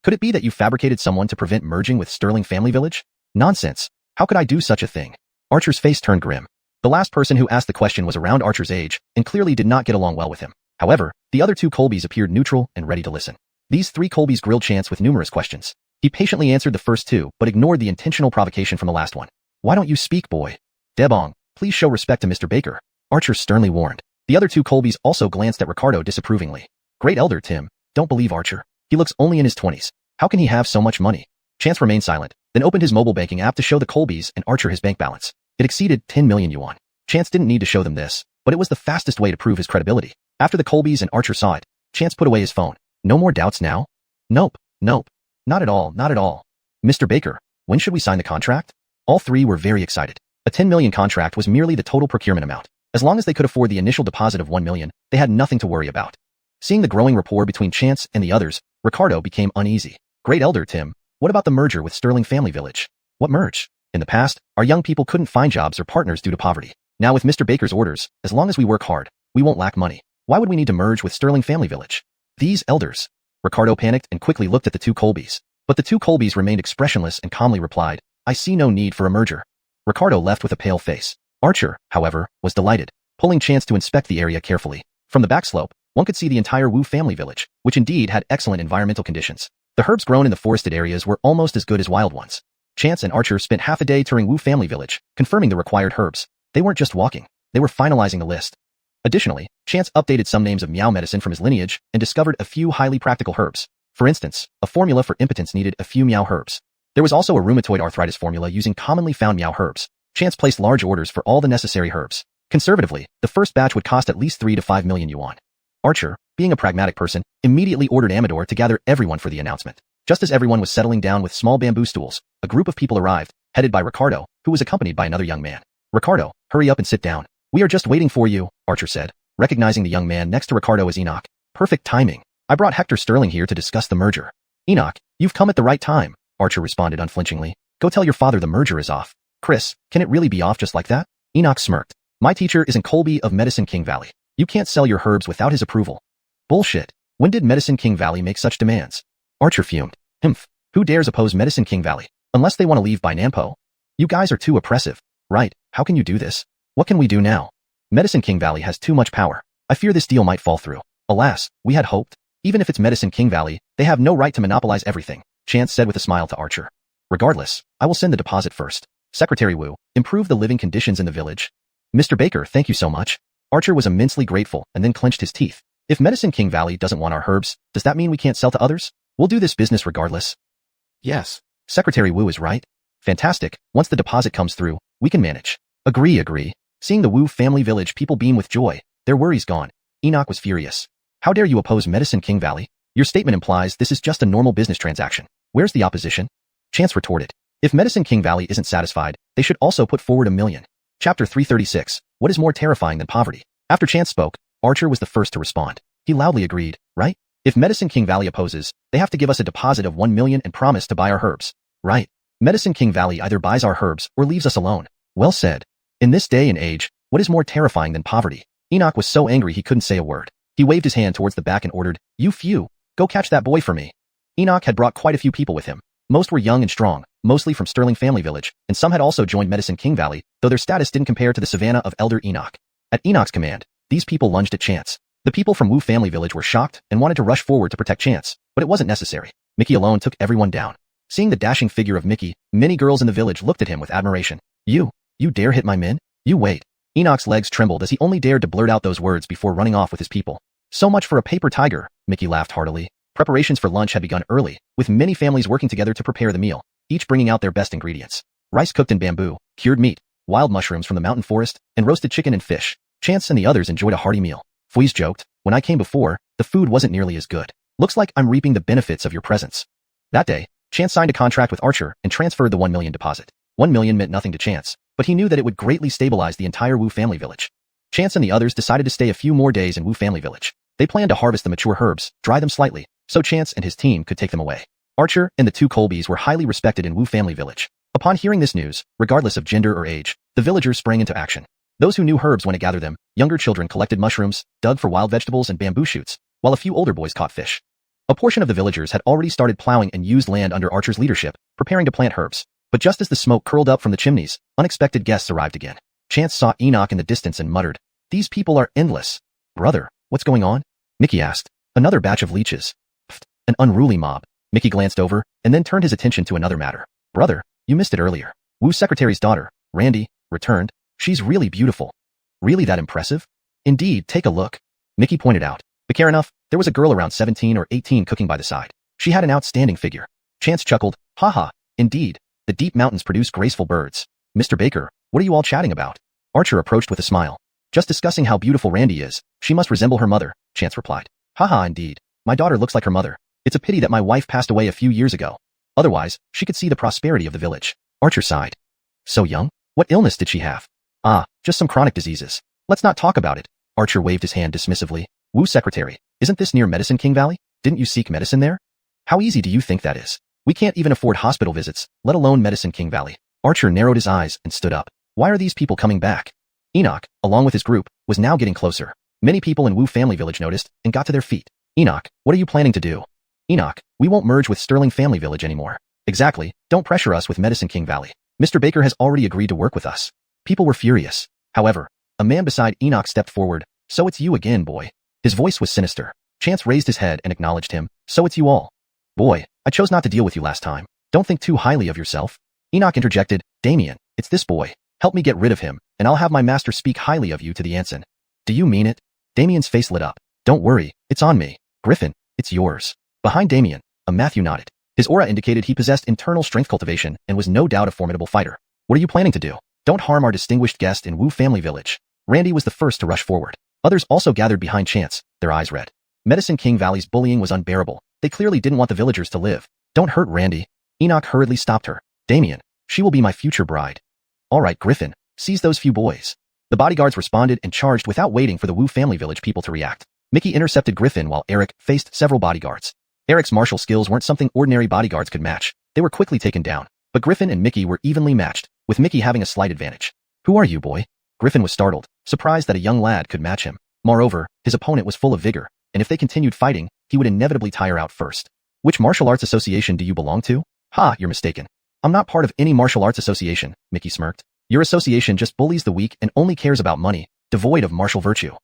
Could it be that you fabricated someone to prevent merging with Sterling Family Village? Nonsense. How could I do such a thing? Archer's face turned grim. The last person who asked the question was around Archer's age, and clearly did not get along well with him. However, the other two Colbys appeared neutral and ready to listen. These three Colbys grilled Chance with numerous questions. He patiently answered the first two, but ignored the intentional provocation from the last one. Why don't you speak, boy? Debong, please show respect to Mr. Baker, Archer sternly warned. The other two Colbys also glanced at Ricardo disapprovingly. Great elder Tim, don't believe Archer. He looks only in his 20s. How can he have so much money? Chance remained silent, then opened his mobile banking app to show the Colbys and Archer his bank balance. It exceeded 10 million yuan. Chance didn't need to show them this, but it was the fastest way to prove his credibility. After the Colbys and Archer saw it, Chance put away his phone. No more doubts now? Nope. Not at all. Mr. Baker, when should we sign the contract? All three were very excited. A 10 million contract was merely the total procurement amount. As long as they could afford the initial deposit of 1 million, they had nothing to worry about. Seeing the growing rapport between Chance and the others, Ricardo became uneasy. Great elder Tim, what about the merger with Sterling Family Village? What merge? In the past, our young people couldn't find jobs or partners due to poverty. Now with Mr. Baker's orders, as long as we work hard, we won't lack money. Why would we need to merge with Sterling Family Village? These elders. Ricardo panicked and quickly looked at the two Colbys. But the two Colbys remained expressionless and calmly replied, I see no need for a merger. Ricardo left with a pale face. Archer, however, was delighted, pulling Chance to inspect the area carefully. From the back slope, one could see the entire Wu family village, which indeed had excellent environmental conditions. The herbs grown in the forested areas were almost as good as wild ones. Chance and Archer spent half a day touring Wu family village, confirming the required herbs. They weren't just walking, they were finalizing the list. Additionally, Chance updated some names of meow medicine from his lineage and discovered a few highly practical herbs. For instance, a formula for impotence needed a few meow herbs. There was also a rheumatoid arthritis formula using commonly found meow herbs. Chance placed large orders for all the necessary herbs. Conservatively, the first batch would cost at least 3 to 5 million yuan. Archer, being a pragmatic person, immediately ordered Amador to gather everyone for the announcement. Just as everyone was settling down with small bamboo stools, a group of people arrived, headed by Ricardo, who was accompanied by another young man. Ricardo, hurry up and sit down. We are just waiting for you, Archer said, recognizing the young man next to Ricardo as Enoch. Perfect timing. I brought Hector Sterling here to discuss the merger. Enoch, you've come at the right time, Archer responded unflinchingly. Go tell your father the merger is off. Chris, can it really be off just like that? Enoch smirked. My teacher is in Colby of Medicine King Valley. You can't sell your herbs without his approval. Bullshit. When did Medicine King Valley make such demands? Archer fumed. Humph. Who dares oppose Medicine King Valley? Unless they want to leave by Nampo. You guys are too oppressive. Right, how can you do this? What can we do now? Medicine King Valley has too much power. I fear this deal might fall through. Alas, we had hoped. Even if it's Medicine King Valley, they have no right to monopolize everything, Chance said with a smile to Archer. Regardless, I will send the deposit first. Secretary Wu, improve the living conditions in the village. Mr. Baker, thank you so much. Archer was immensely grateful and then clenched his teeth. If Medicine King Valley doesn't want our herbs, does that mean we can't sell to others? We'll do this business regardless. Yes. Secretary Wu is right. Fantastic. Once the deposit comes through, we can manage. Agree. Seeing the Wu family village people beam with joy, their worries gone. Enoch was furious. How dare you oppose Medicine King Valley? Your statement implies this is just a normal business transaction. Where's the opposition? Chance retorted. If Medicine King Valley isn't satisfied, they should also put forward 1 million. Chapter 336. What is more terrifying than poverty? After Chance spoke, Archer was the first to respond. He loudly agreed, right? If Medicine King Valley opposes, they have to give us a deposit of 1 million and promise to buy our herbs. Right. Medicine King Valley either buys our herbs or leaves us alone. Well said. In this day and age, what is more terrifying than poverty? Enoch was so angry he couldn't say a word. He waved his hand towards the back and ordered, "You few, go catch that boy for me." Enoch had brought quite a few people with him. Most were young and strong, mostly from Sterling Family Village, and some had also joined Medicine King Valley, though their status didn't compare to the savannah of Elder Enoch. At Enoch's command, these people lunged at Chance. The people from Wu Family Village were shocked and wanted to rush forward to protect Chance, but it wasn't necessary. Mickey alone took everyone down. Seeing the dashing figure of Mickey, many girls in the village looked at him with admiration. You dare hit my men? You wait." Enoch's legs trembled as he only dared to blurt out those words before running off with his people. "So much for a paper tiger," Mickey laughed heartily. Preparations for lunch had begun early, with many families working together to prepare the meal, each bringing out their best ingredients. Rice cooked in bamboo, cured meat, wild mushrooms from the mountain forest, and roasted chicken and fish. Chance and the others enjoyed a hearty meal. Fuiz joked, "When I came before, the food wasn't nearly as good. Looks like I'm reaping the benefits of your presence." That day, Chance signed a contract with Archer and transferred the 1 million deposit. 1 million meant nothing to Chance, but he knew that it would greatly stabilize the entire Wu family village. Chance and the others decided to stay a few more days in Wu family village. They planned to harvest the mature herbs, dry them slightly, so Chance and his team could take them away. Archer and the 2 Colbys were highly respected in Wu family village. Upon hearing this news, regardless of gender or age, the villagers sprang into action. Those who knew herbs went to gather them, younger children collected mushrooms, dug for wild vegetables and bamboo shoots, while a few older boys caught fish. A portion of the villagers had already started plowing and used land under Archer's leadership, preparing to plant herbs. But just as the smoke curled up from the chimneys, unexpected guests arrived again. Chance saw Enoch in the distance and muttered, "These people are endless." "Brother, what's going on?" Mickey asked. "Another batch of leeches." "Pfft, an unruly mob." Mickey glanced over, and then turned his attention to another matter. "Brother, you missed it earlier. Wu's secretary's daughter, Randy, returned. She's really beautiful." "Really that impressive?" "Indeed, take a look." Mickey pointed out. But care enough, there was a girl around 17 or 18 cooking by the side. She had an outstanding figure. Chance chuckled, "Haha, indeed. The deep mountains produce graceful birds." "Mr. Baker, what are you all chatting about?" Archer approached with a smile. "Just discussing how beautiful Randy is. She must resemble her mother," Chance replied. "Haha, indeed. My daughter looks like her mother. It's a pity that my wife passed away a few years ago. Otherwise, she could see the prosperity of the village." Archer sighed. "So young? What illness did she have?" "Ah, just some chronic diseases. Let's not talk about it." Archer waved his hand dismissively. "Wu's secretary, isn't this near Medicine King Valley? Didn't you seek medicine there? How easy do you think that is? We can't even afford hospital visits, let alone Medicine King Valley." Archer narrowed his eyes and stood up. "Why are these people coming back?" Enoch, along with his group, was now getting closer. Many people in Wu family village noticed and got to their feet. "Enoch, what are you planning to do?" "Enoch, we won't merge with Sterling Family Village anymore." "Exactly, don't pressure us with Medicine King Valley. Mr. Baker has already agreed to work with us." People were furious. However, a man beside Enoch stepped forward. "So it's you again, boy." His voice was sinister. Chance raised his head and acknowledged him. "So it's you all." "Boy, I chose not to deal with you last time. Don't think too highly of yourself." Enoch interjected, "Damien, it's this boy. Help me get rid of him, and I'll have my master speak highly of you to the ensign." "Do you mean it?" Damien's face lit up. "Don't worry, it's on me. Griffin, it's yours." Behind Damien, a Matthew nodded. His aura indicated he possessed internal strength cultivation and was no doubt a formidable fighter. "What are you planning to do? Don't harm our distinguished guest in Wu family village." Randy was the first to rush forward. Others also gathered behind Chance, their eyes red. Medicine King Valley's bullying was unbearable. They clearly didn't want the villagers to live. "Don't hurt Randy." Enoch hurriedly stopped her. "Damien, she will be my future bride." "All right, Griffin, seize those few boys." The bodyguards responded and charged without waiting for the Wu family village people to react. Mickey intercepted Griffin while Eric faced several bodyguards. Eric's martial skills weren't something ordinary bodyguards could match. They were quickly taken down. But Griffin and Mickey were evenly matched, with Mickey having a slight advantage. "Who are you, boy?" Griffin was startled, surprised that a young lad could match him. Moreover, his opponent was full of vigor, and if they continued fighting, he would inevitably tire out first. "Which martial arts association do you belong to?" "Ha, you're mistaken. I'm not part of any martial arts association," Mickey smirked. "Your association just bullies the weak and only cares about money, devoid of martial virtue."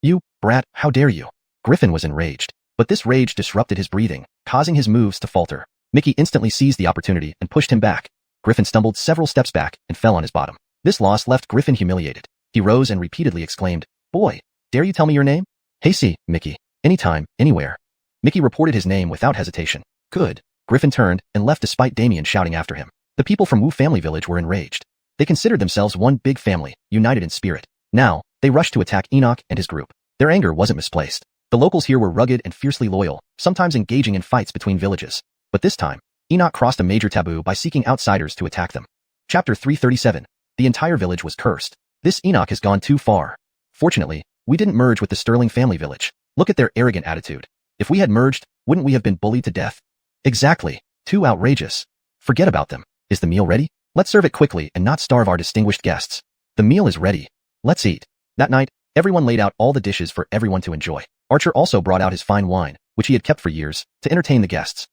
"You, brat, how dare you?" Griffin was enraged, but this rage disrupted his breathing, causing his moves to falter. Mickey instantly seized the opportunity and pushed him back. Griffin stumbled several steps back and fell on his bottom. This loss left Griffin humiliated. He rose and repeatedly exclaimed, "Boy, dare you tell me your name?" "Hey, see, Mickey. Anytime, anywhere." Mickey reported his name without hesitation. "Good." Griffin turned and left despite Damien shouting after him. The people from Wu family village were enraged. They considered themselves one big family, united in spirit. Now, they rushed to attack Enoch and his group. Their anger wasn't misplaced. The locals here were rugged and fiercely loyal, sometimes engaging in fights between villages. But this time, Enoch crossed a major taboo by seeking outsiders to attack them. Chapter 337. The entire village was cursed. This Enoch has gone too far. Fortunately, we didn't merge with the Sterling family village. Look at their arrogant attitude. If we had merged, wouldn't we have been bullied to death? Exactly. Too outrageous. Forget about them. Is the meal ready? Let's serve it quickly and not starve our distinguished guests. The meal is ready. Let's eat. That night, everyone laid out all the dishes for everyone to enjoy. Archer also brought out his fine wine, which he had kept for years, to entertain the guests.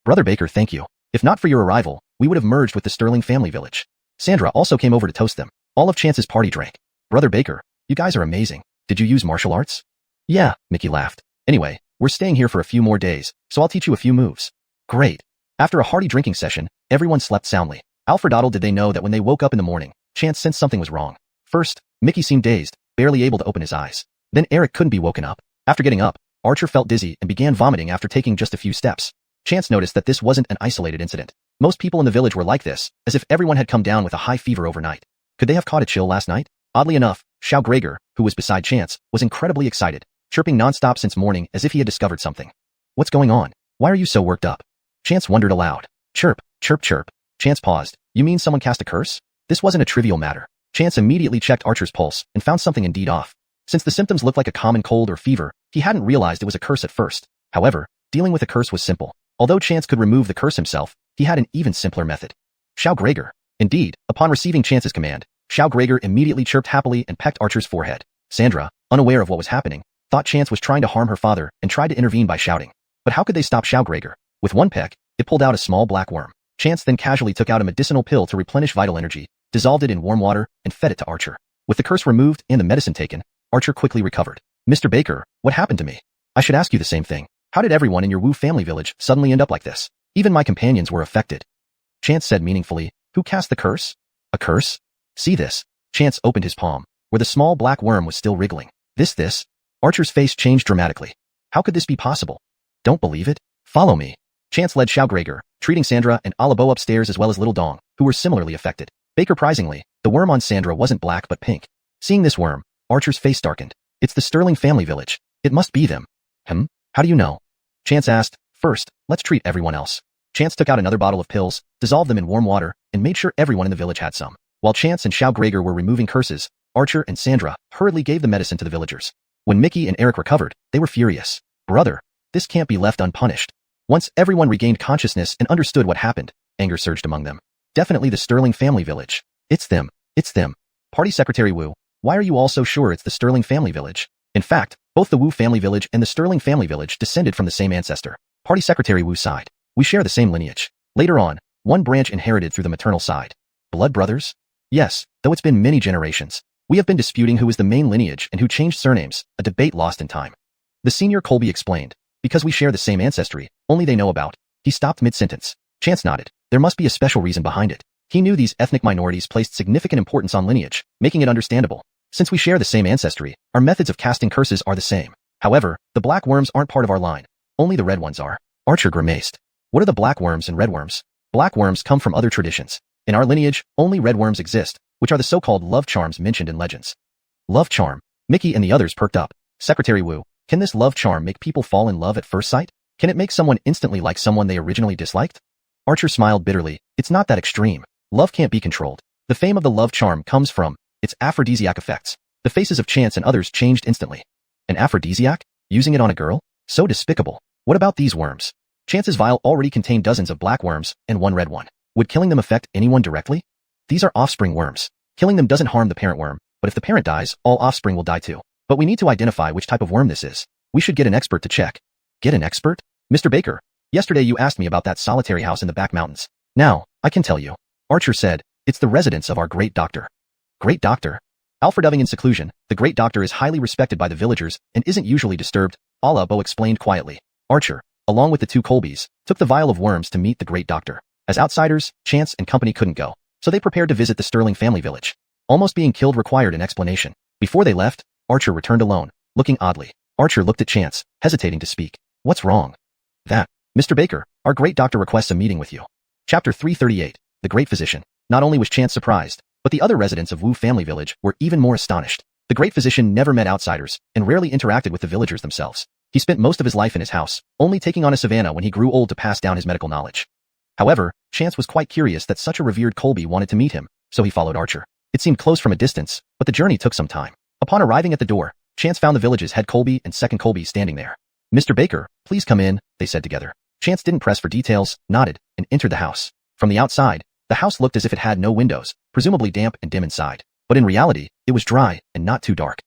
Brother Baker, thank you. If not for your arrival, we would have merged with the Sterling family village. Sandra also came over to toast them. All of Chance's party drank. Brother Baker, you guys are amazing. Did you use martial arts? Yeah, Mickey laughed. Anyway, we're staying here for a few more days, so I'll teach you a few moves. Great. After a hearty drinking session, everyone slept soundly. Alfredaddle did they know that when they woke up in the morning, Chance sensed something was wrong. First, Mickey seemed dazed, barely able to open his eyes. Then Eric couldn't be woken up. After getting up, Archer felt dizzy and began vomiting after taking just a few steps. Chance noticed that this wasn't an isolated incident. Most people in the village were like this, as if everyone had come down with a high fever overnight. Could they have caught a chill last night? Oddly enough, Xiao Gregor, who was beside Chance, was incredibly excited, chirping nonstop since morning as if he had discovered something. What's going on? Why are you so worked up? Chance wondered aloud. Chirp, chirp, chirp. Chance paused. You mean someone cast a curse? This wasn't a trivial matter. Chance immediately checked Archer's pulse and found something indeed off. Since the symptoms looked like a common cold or fever, he hadn't realized it was a curse at first. However, dealing with a curse was simple. Although Chance could remove the curse himself, he had an even simpler method. Xiao Gregor. Indeed, upon receiving Chance's command, Xiao Gregor immediately chirped happily and pecked Archer's forehead. Sandra, unaware of what was happening, thought Chance was trying to harm her father and tried to intervene by shouting. But how could they stop Xiao Gregor? With one peck, it pulled out a small black worm. Chance then casually took out a medicinal pill to replenish vital energy, dissolved it in warm water, and fed it to Archer. With the curse removed and the medicine taken, Archer quickly recovered. Mr. Baker, what happened to me? I should ask you the same thing. How did everyone in your Wu family village suddenly end up like this? Even my companions were affected. Chance said meaningfully, who cast the curse? A curse? See this. Chance opened his palm, where the small black worm was still wriggling. This? Archer's face changed dramatically. How could this be possible? Don't believe it? Follow me. Chance led Xiao Gregor, treating Sandra and Alabo upstairs as well as Little Dong, who were similarly affected. Baker surprisingly, the worm on Sandra wasn't black but pink. Seeing this worm, Archer's face darkened. It's the Sterling family village. It must be them. How do you know? Chance asked. First, let's treat everyone else. Chance took out another bottle of pills, dissolved them in warm water, and made sure everyone in the village had some. While Chance and Xiao Gregor were removing curses, Archer and Sandra hurriedly gave the medicine to the villagers. When Mickey and Eric recovered, they were furious. Brother, this can't be left unpunished. Once everyone regained consciousness and understood what happened, anger surged among them. Definitely the Sterling family village. It's them. Party Secretary Wu, why are you all so sure it's the Sterling family village? In fact, both the Wu family village and the Sterling family village descended from the same ancestor. Party Secretary Wu sighed. We share the same lineage. Later on, one branch inherited through the maternal side. Blood brothers? Yes, though it's been many generations. We have been disputing who is the main lineage and who changed surnames, a debate lost in time. The senior Colby explained. Because we share the same ancestry, only they know about. He stopped mid-sentence. Chance nodded. There must be a special reason behind it. He knew these ethnic minorities placed significant importance on lineage, making it understandable. Since we share the same ancestry, our methods of casting curses are the same. However, the black worms aren't part of our line. Only the red ones are. Archer grimaced. What are the black worms and red worms? Black worms come from other traditions. In our lineage, only red worms exist, which are the so-called love charms mentioned in legends. Love charm. Mickey and the others perked up. Secretary Wu, can this love charm make people fall in love at first sight? Can it make someone instantly like someone they originally disliked? Archer smiled bitterly. It's not that extreme. Love can't be controlled. The fame of the love charm comes from its aphrodisiac effects. The faces of Chance and others changed instantly. An aphrodisiac? Using it on a girl? So despicable. What about these worms? Chance's vial already contained dozens of black worms and one red one. Would killing them affect anyone directly? These are offspring worms. Killing them doesn't harm the parent worm, but if the parent dies, all offspring will die too. But we need to identify which type of worm this is. We should get an expert to check. Get an expert? Mr. Baker, yesterday you asked me about that solitary house in the back mountains. Now, I can tell you. Archer said, it's the residence of our great doctor. Great doctor? Alfred living in seclusion, the great doctor is highly respected by the villagers and isn't usually disturbed, Alabo explained quietly. Archer, along with the two Colbys, took the vial of worms to meet the great doctor. As outsiders, Chance and company couldn't go, so they prepared to visit the Sterling family village. Almost being killed required an explanation. Before they left, Archer returned alone, looking oddly. Archer looked at Chance, hesitating to speak. What's wrong? That. Mr. Baker, our great doctor requests a meeting with you. Chapter 338, The Great Physician. Not only was Chance surprised, but the other residents of Wu family village were even more astonished. The great physician never met outsiders and rarely interacted with the villagers themselves. He spent most of his life in his house, only taking on a savannah when he grew old to pass down his medical knowledge. However, Chance was quite curious that such a revered Colby wanted to meet him, so he followed Archer. It seemed close from a distance, but the journey took some time. Upon arriving at the door, Chance found the village's head Colby and second Colby standing there. Mr. Baker, please come in, they said together. Chance didn't press for details, nodded, and entered the house. From the outside, The house looked as if it had no windows, presumably damp and dim inside. But in reality, it was dry and not too dark.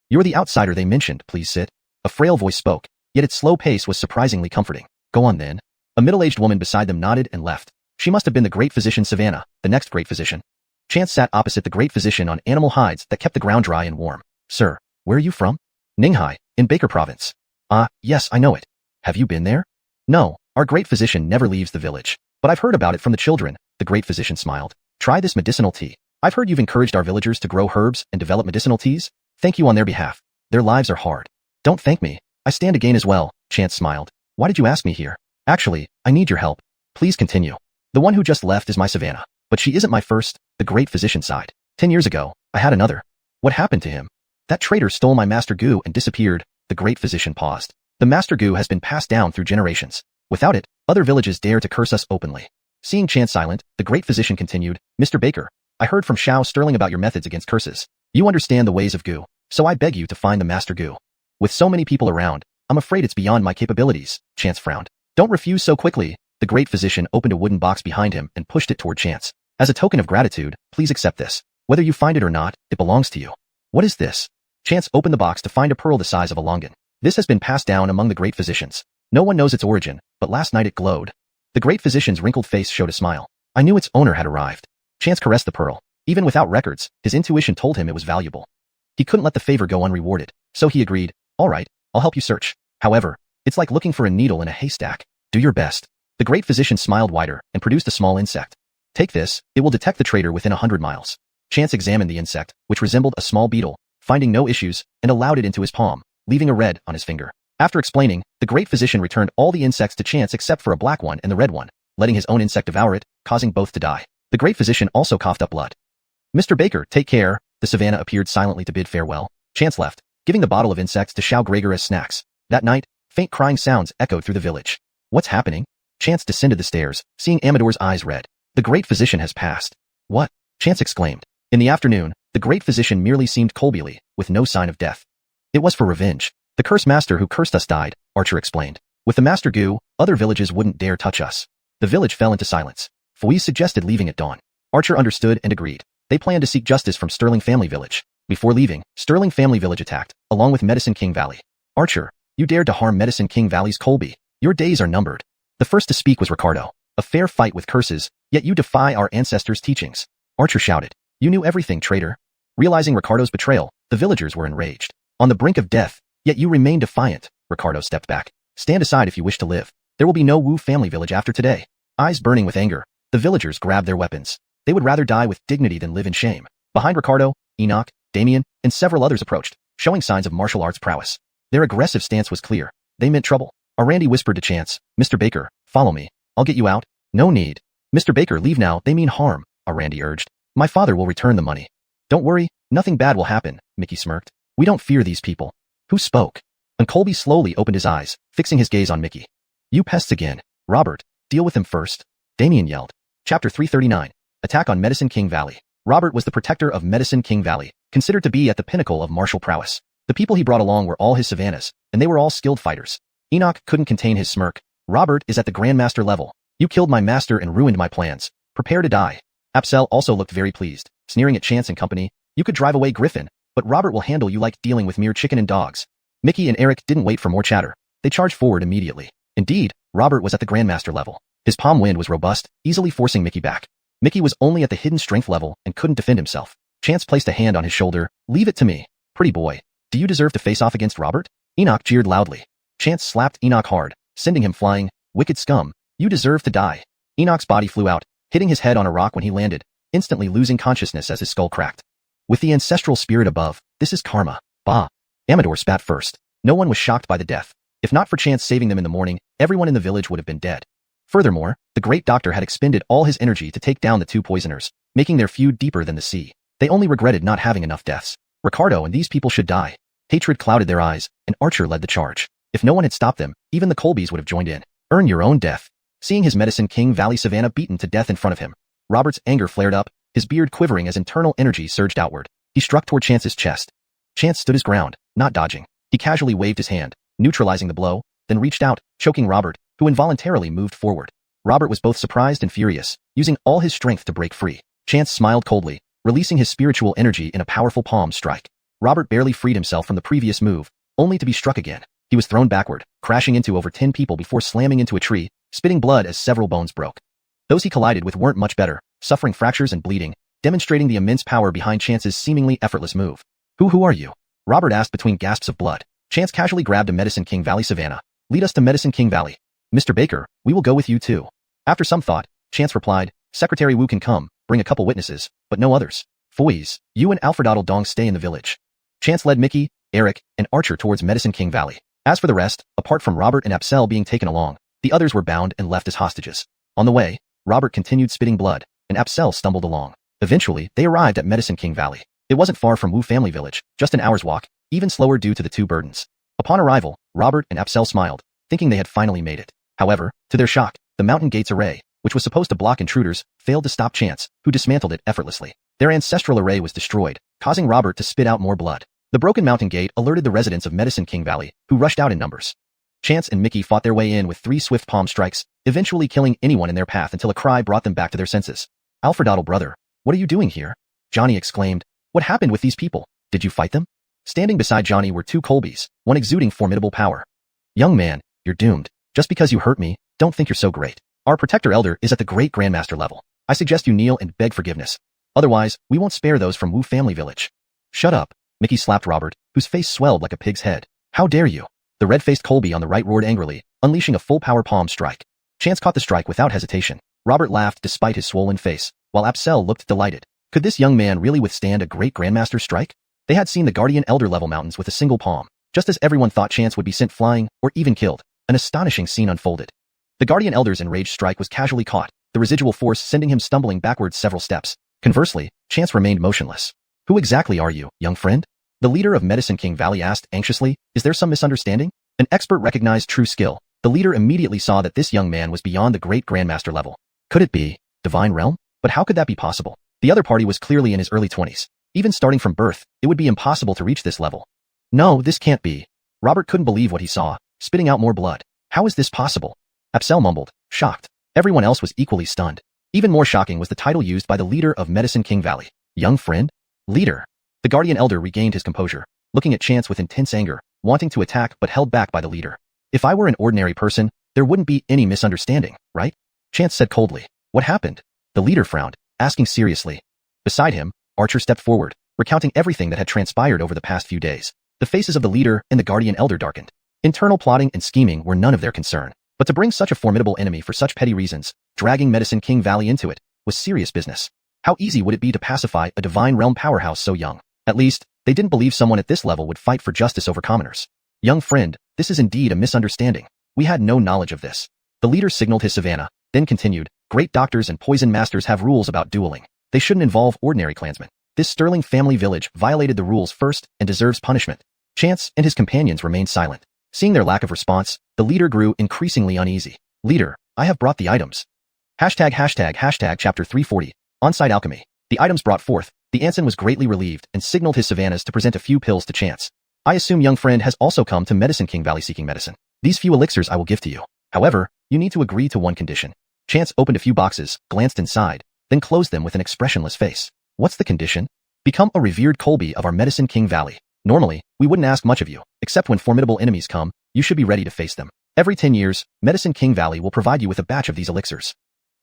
"You're the outsider they mentioned, please sit." A frail voice spoke, yet its slow pace was surprisingly comforting. "Go on then." A middle-aged woman beside them nodded and left. She must have been the great physician Savannah, the next great physician. Chance sat opposite the great physician on animal hides that kept the ground dry and warm. "Sir, where are you from?" "Ninghai, in Baker Province." "Ah, yes, I know it. Have you been there?" "No, our great physician never leaves the village. But I've heard about it from the children." The great physician smiled. "Try this medicinal tea. I've heard you've encouraged our villagers to grow herbs and develop medicinal teas. Thank you on their behalf. Their lives are hard." "Don't thank me. I stand to gain as well," Chance smiled. "Why did you ask me here?" "Actually, I need your help." "Please continue." "The one who just left is my Savannah. But she isn't my first," the great physician sighed. 10 years ago, I had another." "What happened to him?" "That traitor stole my master goo and disappeared." The great physician paused. "The master goo has been passed down through generations. Without it, other villages dare to curse us openly." Seeing Chance silent, the great physician continued, "Mr. Baker, I heard from Xiao Sterling about your methods against curses. You understand the ways of goo, so I beg you to find the master goo." "With so many people around, I'm afraid it's beyond my capabilities," Chance frowned. "Don't refuse so quickly." The great physician opened a wooden box behind him and pushed it toward Chance. "As a token of gratitude, please accept this. Whether you find it or not, it belongs to you." "What is this?" Chance opened the box to find a pearl the size of a longan. "This has been passed down among the great physicians. No one knows its origin, but last night it glowed." The great physician's wrinkled face showed a smile. "I knew its owner had arrived." Chance caressed the pearl. Even without records, his intuition told him it was valuable. He couldn't let the favor go unrewarded, so he agreed, "All right, I'll help you search. However, it's like looking for a needle in a haystack. Do your best." The great physician smiled wider and produced a small insect. "Take this, it will detect the traitor within 100 miles. Chance examined the insect, which resembled a small beetle, finding no issues, and allowed it into his palm, leaving a red on his finger. After explaining, the great physician returned all the insects to Chance except for a black one and the red one, letting his own insect devour it, causing both to die. The great physician also coughed up blood. "Mr. Baker, take care." The Savannah appeared silently to bid farewell. Chance left, giving the bottle of insects to Xiao Gregor as snacks. That night, faint crying sounds echoed through the village. "What's happening?" Chance descended the stairs, seeing Amador's eyes red. "The great physician has passed." "What?" Chance exclaimed. In the afternoon, the great physician merely seemed colbially, with no sign of death. "It was for revenge. The curse master who cursed us died," Archer explained. "With the master goo, other villages wouldn't dare touch us." The village fell into silence. Fouise suggested leaving at dawn. Archer understood and agreed. They planned to seek justice from Sterling Family Village. Before leaving, Sterling Family Village attacked, along with Medicine King Valley. "Archer, you dared to harm Medicine King Valley's Colby. Your days are numbered." The first to speak was Ricardo. "A fair fight with curses, yet you defy our ancestors' teachings." Archer shouted. "You knew everything, traitor." Realizing Ricardo's betrayal, the villagers were enraged. "On the brink of death, yet you remain defiant." Ricardo stepped back. "Stand aside if you wish to live. There will be no Wu family village after today." Eyes burning with anger, the villagers grabbed their weapons. They would rather die with dignity than live in shame. Behind Ricardo, Enoch, Damien, and several others approached, showing signs of martial arts prowess. Their aggressive stance was clear. They meant trouble. Randy whispered to Chance, "Mr. Baker, follow me. I'll get you out." "No need." "Mr. Baker, leave now. They mean harm," Randy urged. "My father will return the money." "Don't worry, nothing bad will happen," Mickey smirked. "We don't fear these people." "Who spoke?" And Colby slowly opened his eyes, fixing his gaze on Mickey. "You pests again. Robert, deal with him first." Damien yelled. Chapter 339. Attack on Medicine King Valley. Robert was the protector of Medicine King Valley, considered to be at the pinnacle of martial prowess. The people he brought along were all his Savannahs, and they were all skilled fighters. Enoch couldn't contain his smirk. "Robert is at the Grandmaster level. You killed my master and ruined my plans. Prepare to die." Apsel also looked very pleased, sneering at Chance and company. "You could drive away Griffin, but Robert will handle you like dealing with mere chicken and dogs." Mickey and Eric didn't wait for more chatter. They charged forward immediately. Indeed, Robert was at the Grandmaster level. His palm wind was robust, easily forcing Mickey back. Mickey was only at the hidden strength level and couldn't defend himself. Chance placed a hand on his shoulder. "Leave it to me. Pretty boy. Do you deserve to face off against Robert?" Enoch jeered loudly. Chance slapped Enoch hard, sending him flying. "Wicked scum. You deserve to die." Enoch's body flew out, hitting his head on a rock when he landed, instantly losing consciousness as his skull cracked. With the ancestral spirit above, this is karma. Bah. Amador spat first. No one was shocked by the death. If not for Chance saving them in the morning, everyone in the village would have been dead. Furthermore, the great doctor had expended all his energy to take down the two poisoners, making their feud deeper than the sea. They only regretted not having enough deaths. Ricardo and these people should die. Hatred clouded their eyes, and Archer led the charge. If no one had stopped them, even the Colbys would have joined in. Earn your own death. Seeing his Medicine King Valley Savannah beaten to death in front of him, Robert's anger flared up, his beard quivering as internal energy surged outward. He struck toward Chance's chest. Chance stood his ground, not dodging. He casually waved his hand, neutralizing the blow, then reached out, choking Robert, who involuntarily moved forward. Robert was both surprised and furious, using all his strength to break free. Chance smiled coldly, releasing his spiritual energy in a powerful palm strike. Robert barely freed himself from the previous move, only to be struck again. He was thrown backward, crashing into over 10 people before slamming into a tree, spitting blood as several bones broke. Those he collided with weren't much better, suffering fractures and bleeding, demonstrating the immense power behind Chance's seemingly effortless move. Who are you? Robert asked between gasps of blood. Chance casually grabbed a Medicine King Valley Savannah. Lead us to Medicine King Valley. Mr. Baker, we will go with you too. After some thought, Chance replied, Secretary Wu can come, bring a couple witnesses, but no others. Foys, you and Alfredaddle Dong stay in the village. Chance led Mickey, Eric, and Archer towards Medicine King Valley. As for the rest, apart from Robert and Apsel being taken along, the others were bound and left as hostages. On the way, Robert continued spitting blood, and Apsel stumbled along. Eventually, they arrived at Medicine King Valley. It wasn't far from Wu family village, just an hour's walk, even slower due to the two burdens. Upon arrival, Robert and Apsel smiled, thinking they had finally made it. However, to their shock, the mountain gates array, which was supposed to block intruders, failed to stop Chance, who dismantled it effortlessly. Their ancestral array was destroyed, causing Robert to spit out more blood. The broken mountain gate alerted the residents of Medicine King Valley, who rushed out in numbers. Chance and Mickey fought their way in with 3 swift palm strikes, eventually killing anyone in their path until a cry brought them back to their senses. Alfredaddle brother, what are you doing here? Johnny exclaimed. What happened with these people? Did you fight them? Standing beside Johnny were 2 Colbys, one exuding formidable power. Young man, you're doomed. Just because you hurt me, don't think you're so great. Our protector elder is at the great grandmaster level. I suggest you kneel and beg forgiveness. Otherwise, we won't spare those from Wu family village. Shut up. Mickey slapped Robert, whose face swelled like a pig's head. How dare you? The red-faced Colby on the right roared angrily, unleashing a full-power palm strike. Chance caught the strike without hesitation. Robert laughed despite his swollen face, while Apsel looked delighted. Could this young man really withstand a great grandmaster's strike? They had seen the guardian elder level mountains with a single palm. Just as everyone thought Chance would be sent flying, or even killed, an astonishing scene unfolded. The guardian elder's enraged strike was casually caught, the residual force sending him stumbling backwards several steps. Conversely, Chance remained motionless. Who exactly are you, young friend? The leader of Medicine King Valley asked anxiously. Is there some misunderstanding? An expert recognized true skill. The leader immediately saw that this young man was beyond the great grandmaster level. Could it be divine realm? But how could that be possible? The other party was clearly in his early 20s. Even starting from birth, it would be impossible to reach this level. No, this can't be. Robert couldn't believe what he saw, spitting out more blood. How is this possible? Apsel mumbled, shocked. Everyone else was equally stunned. Even more shocking was the title used by the leader of Medicine King Valley. Young friend? Leader. The guardian elder regained his composure, looking at Chance with intense anger, wanting to attack but held back by the leader. If I were an ordinary person, there wouldn't be any misunderstanding, right? Chance said coldly. What happened? The leader frowned, asking seriously. Beside him, Archer stepped forward, recounting everything that had transpired over the past few days. The faces of the leader and the guardian elder darkened. Internal plotting and scheming were none of their concern. But to bring such a formidable enemy for such petty reasons, dragging Medicine King Valley into it, was serious business. How easy would it be to pacify a divine realm powerhouse so young? At least, they didn't believe someone at this level would fight for justice over commoners. Young friend, this is indeed a misunderstanding. We had no knowledge of this. The leader signaled his savannah, then continued, great doctors and poison masters have rules about dueling. They shouldn't involve ordinary clansmen. This sterling family village violated the rules first and deserves punishment. Chance and his companions remained silent. Seeing their lack of response, the leader grew increasingly uneasy. Leader, I have brought the items. Hashtag chapter 340, on-site alchemy. The items brought forth, the Anson was greatly relieved and signaled his savannahs to present a few pills to Chance. I assume young friend has also come to Medicine King Valley seeking medicine. These few elixirs I will give to you. However, you need to agree to one condition. Chance opened a few boxes, glanced inside, then closed them with an expressionless face. What's the condition? Become a revered Colby of our Medicine King Valley. Normally, we wouldn't ask much of you, except when formidable enemies come, you should be ready to face them. Every 10 years, Medicine King Valley will provide you with a batch of these elixirs.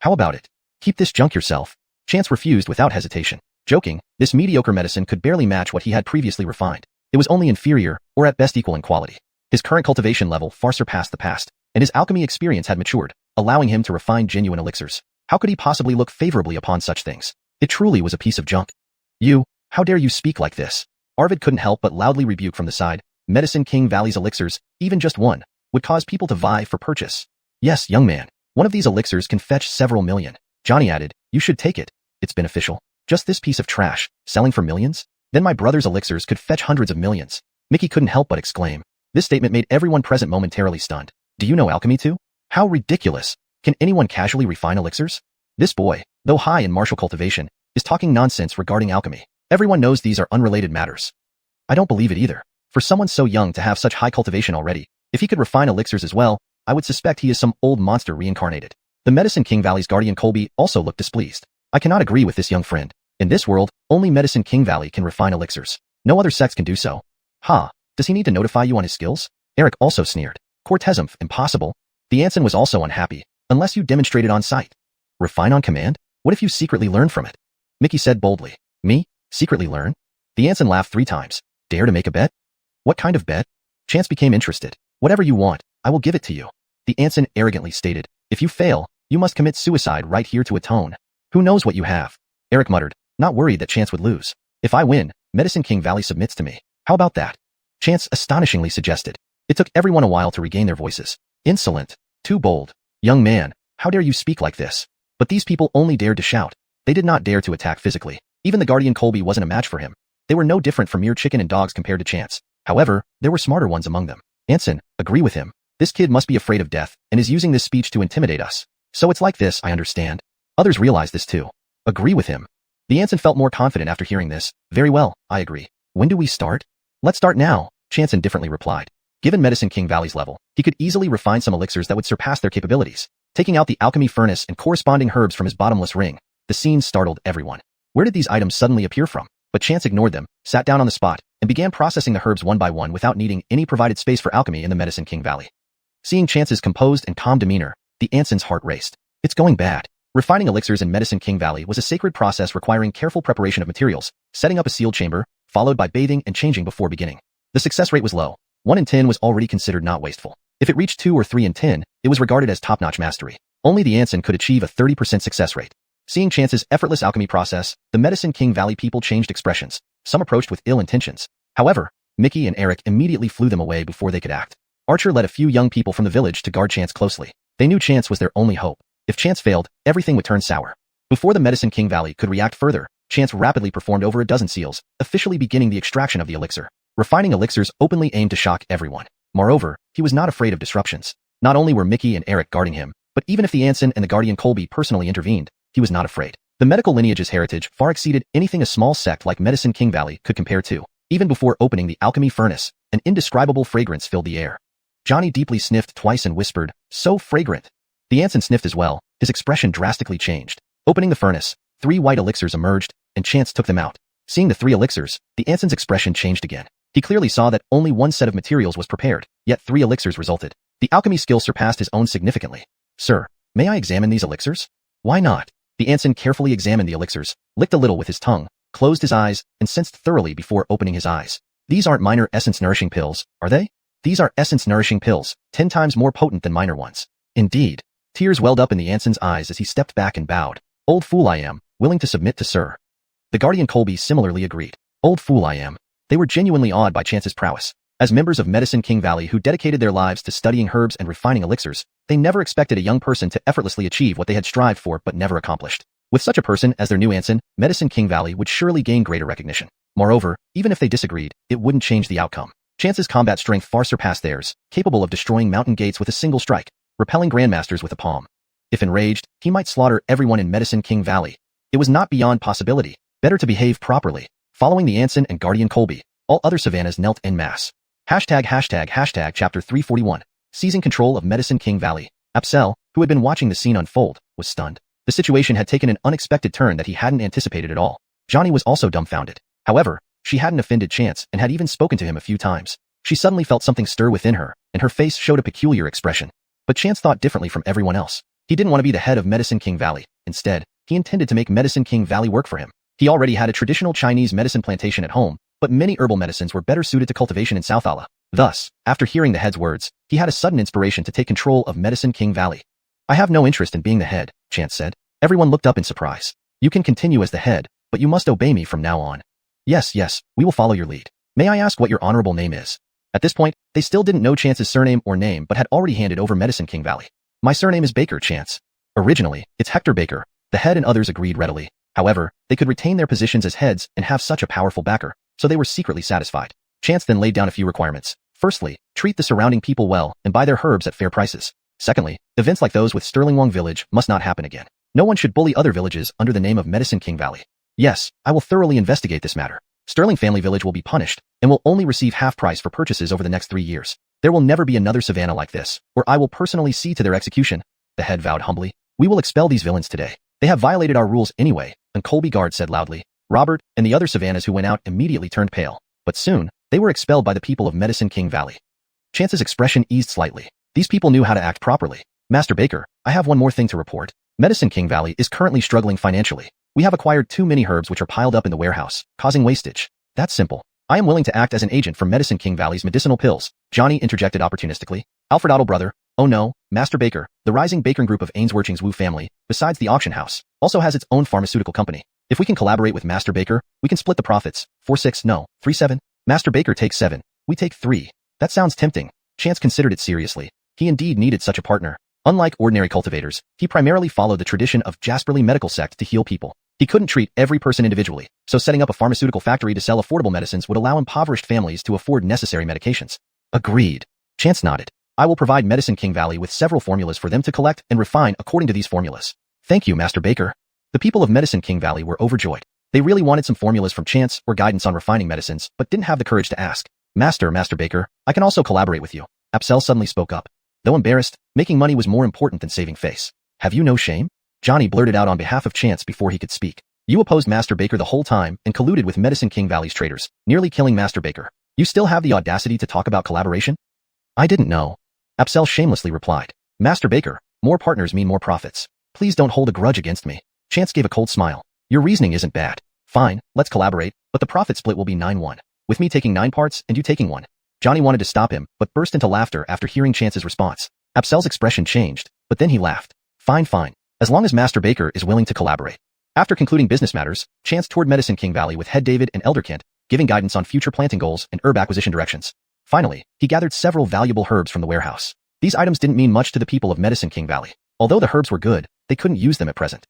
How about it? Keep this junk yourself. Chance refused without hesitation. Joking, this mediocre medicine could barely match what he had previously refined. It was only inferior, or at best equal in quality. His current cultivation level far surpassed the past, and his alchemy experience had matured, allowing him to refine genuine elixirs. How could he possibly look favorably upon such things? It truly was a piece of junk. You, how dare you speak like this? Arvid couldn't help but loudly rebuke from the side. Medicine King Valley's elixirs, even just one, would cause people to vie for purchase. Yes, young man, one of these elixirs can fetch several million. Johnny added, you should take it. It's beneficial. Just this piece of trash, selling for millions? Then my brother's elixirs could fetch hundreds of millions. Mickey couldn't help but exclaim. This statement made everyone present momentarily stunned. Do you know alchemy too? How ridiculous. Can anyone casually refine elixirs? This boy, though high in martial cultivation, is talking nonsense regarding alchemy. Everyone knows these are unrelated matters. I don't believe it either. For someone so young to have such high cultivation already, if he could refine elixirs as well, I would suspect he is some old monster reincarnated. The Medicine King Valley's guardian Colby also looked displeased. I cannot agree with this young friend. In this world, only Medicine King Valley can refine elixirs. No other sects can do so. Ha, does he need to notify you on his skills? Eric also sneered. Cortesmph, impossible. The Anson was also unhappy, unless you demonstrated on sight. Refine on command? What if you secretly learn from it? Mickey said boldly. Me? Secretly learn? The Anson laughed 3 times. Dare to make a bet? What kind of bet? Chance became interested. Whatever you want, I will give it to you. The Anson arrogantly stated. If you fail, you must commit suicide right here to atone. Who knows what you have? Eric muttered, not worried that Chance would lose. If I win, Medicine King Valley submits to me. How about that? Chance astonishingly suggested. It took everyone a while to regain their voices. Insolent. Too bold. Young man, how dare you speak like this? But these people only dared to shout. They did not dare to attack physically. Even the guardian Colby wasn't a match for him. They were no different from mere chicken and dogs compared to Chance. However, there were smarter ones among them. Anson, agree with him. This kid must be afraid of death and is using this speech to intimidate us. So it's like this, I understand. Others realize this too. Agree with him. The Anson felt more confident after hearing this. Very well, I agree. When do we start? Let's start now, Chance indifferently replied. Given Medicine King Valley's level, he could easily refine some elixirs that would surpass their capabilities. Taking out the alchemy furnace and corresponding herbs from his bottomless ring, the scene startled everyone. Where did these items suddenly appear from? But Chance ignored them, sat down on the spot, and began processing the herbs one by one without needing any provided space for alchemy in the Medicine King Valley. Seeing Chance's composed and calm demeanor, the Anson's heart raced. It's going bad. Refining elixirs in Medicine King Valley was a sacred process requiring careful preparation of materials, setting up a sealed chamber, followed by bathing and changing before beginning. The success rate was low. 1 in 10 was already considered not wasteful. If it reached 2 or 3 in 10, it was regarded as top-notch mastery. Only the Anson could achieve a 30% success rate. Seeing Chance's effortless alchemy process, the Medicine King Valley people changed expressions. Some approached with ill intentions. However, Mickey and Eric immediately flew them away before they could act. Archer led a few young people from the village to guard Chance closely. They knew Chance was their only hope. If Chance failed, everything would turn sour. Before the Medicine King Valley could react further, Chance rapidly performed over a dozen seals, officially beginning the extraction of the elixir. Refining elixirs openly aimed to shock everyone. Moreover, he was not afraid of disruptions. Not only were Mickey and Eric guarding him, but even if the Anson and the guardian Colby personally intervened, he was not afraid. The medical lineage's heritage far exceeded anything a small sect like Medicine King Valley could compare to. Even before opening the alchemy furnace, an indescribable fragrance filled the air. Johnny deeply sniffed twice and whispered, so fragrant. The Anson sniffed as well, his expression drastically changed. Opening the furnace, 3 white elixirs emerged, and Chance took them out. Seeing the 3 elixirs, the Anson's expression changed again. He clearly saw that only one set of materials was prepared, yet 3 elixirs resulted. The alchemy skill surpassed his own significantly. Sir, may I examine these elixirs? Why not? The Anson carefully examined the elixirs, licked a little with his tongue, closed his eyes, and sensed thoroughly before opening his eyes. These aren't minor essence-nourishing pills, are they? These are essence-nourishing pills, 10 times more potent than minor ones. Indeed. Tears welled up in the Anson's eyes as he stepped back and bowed. Old fool I am, willing to submit to sir. The guardian Colby similarly agreed. Old fool I am. They were genuinely awed by Chance's prowess. As members of Medicine King Valley who dedicated their lives to studying herbs and refining elixirs, they never expected a young person to effortlessly achieve what they had strived for but never accomplished. With such a person as their new Anson, Medicine King Valley would surely gain greater recognition. Moreover, even if they disagreed, it wouldn't change the outcome. Chance's combat strength far surpassed theirs, capable of destroying mountain gates with a single strike, repelling grandmasters with a palm. If enraged, he might slaughter everyone in Medicine King Valley. It was not beyond possibility. Better to behave properly. Following the Anson and guardian Colby, all other savannas knelt en masse. Hashtag chapter 341. Seizing control of Medicine King Valley. Apsel, who had been watching the scene unfold, was stunned. The situation had taken an unexpected turn that he hadn't anticipated at all. Johnny was also dumbfounded. However, she hadn't offended Chance and had even spoken to him a few times. She suddenly felt something stir within her, and her face showed a peculiar expression. But Chance thought differently from everyone else. He didn't want to be the head of Medicine King Valley. Instead, he intended to make Medicine King Valley work for him. He already had a traditional Chinese medicine plantation at home, but many herbal medicines were better suited to cultivation in South Ala. Thus, after hearing the head's words, he had a sudden inspiration to take control of Medicine King Valley. I have no interest in being the head, Chance said. Everyone looked up in surprise. You can continue as the head, but you must obey me from now on. Yes, we will follow your lead. May I ask what your honorable name is? At this point, they still didn't know Chance's surname or name but had already handed over Medicine King Valley. My surname is Baker, Chance. Originally, it's Hector Baker. The head and others agreed readily. However, they could retain their positions as heads and have such a powerful backer, so they were secretly satisfied. Chance then laid down a few requirements. Firstly, treat the surrounding people well and buy their herbs at fair prices. Secondly, events like those with Sterling Wong Village must not happen again. No one should bully other villages under the name of Medicine King Valley. Yes, I will thoroughly investigate this matter. Sterling Family Village will be punished and will only receive half price for purchases over the next 3 years. There will never be another savannah like this, or I will personally see to their execution. The head vowed humbly. We will expel these villains today. They have violated our rules anyway, and Colby Guard said loudly. Robert and the other Savannahs who went out immediately turned pale. But soon, they were expelled by the people of Medicine King Valley. Chance's expression eased slightly. These people knew how to act properly. Master Baker, I have one more thing to report. Medicine King Valley is currently struggling financially. We have acquired too many herbs which are piled up in the warehouse, causing wastage. That's simple. I am willing to act as an agent for Medicine King Valley's medicinal pills, Johnny interjected opportunistically. Alfred Otto brother, oh no, Master Baker, the rising Baker group of Ainsworthing's Wu family, besides the auction house, also has its own pharmaceutical company. If we can collaborate with Master Baker, we can split the profits. 4-6, no, 3-7. Master Baker takes 7. We take 3. That sounds tempting. Chance considered it seriously. He indeed needed such a partner. Unlike ordinary cultivators, he primarily followed the tradition of Heavenly Medical Sect to heal people. He couldn't treat every person individually, so setting up a pharmaceutical factory to sell affordable medicines would allow impoverished families to afford necessary medications. Agreed. Chance nodded. I will provide Medicine King Valley with several formulas for them to collect and refine according to these formulas. Thank you, Master Baker. The people of Medicine King Valley were overjoyed. They really wanted some formulas from Chance or guidance on refining medicines, but didn't have the courage to ask. Master Baker, I can also collaborate with you. Apsel suddenly spoke up. Though embarrassed, making money was more important than saving face. Have you no shame? Johnny blurted out on behalf of Chance before he could speak. You opposed Master Baker the whole time and colluded with Medicine King Valley's traders, nearly killing Master Baker. You still have the audacity to talk about collaboration? I didn't know. Apsel shamelessly replied. Master Baker, more partners mean more profits. Please don't hold a grudge against me. Chance gave a cold smile. Your reasoning isn't bad. Fine, let's collaborate, but the profit split will be 9-1. With me taking 9 parts and you taking 1. Johnny wanted to stop him, but burst into laughter after hearing Chance's response. Apsel's expression changed, but then he laughed. Fine. As long as Master Baker is willing to collaborate. After concluding business matters, Chance toured Medicine King Valley with Head David and Elder Kent, giving guidance on future planting goals and herb acquisition directions. Finally, he gathered several valuable herbs from the warehouse. These items didn't mean much to the people of Medicine King Valley. Although the herbs were good, they couldn't use them at present.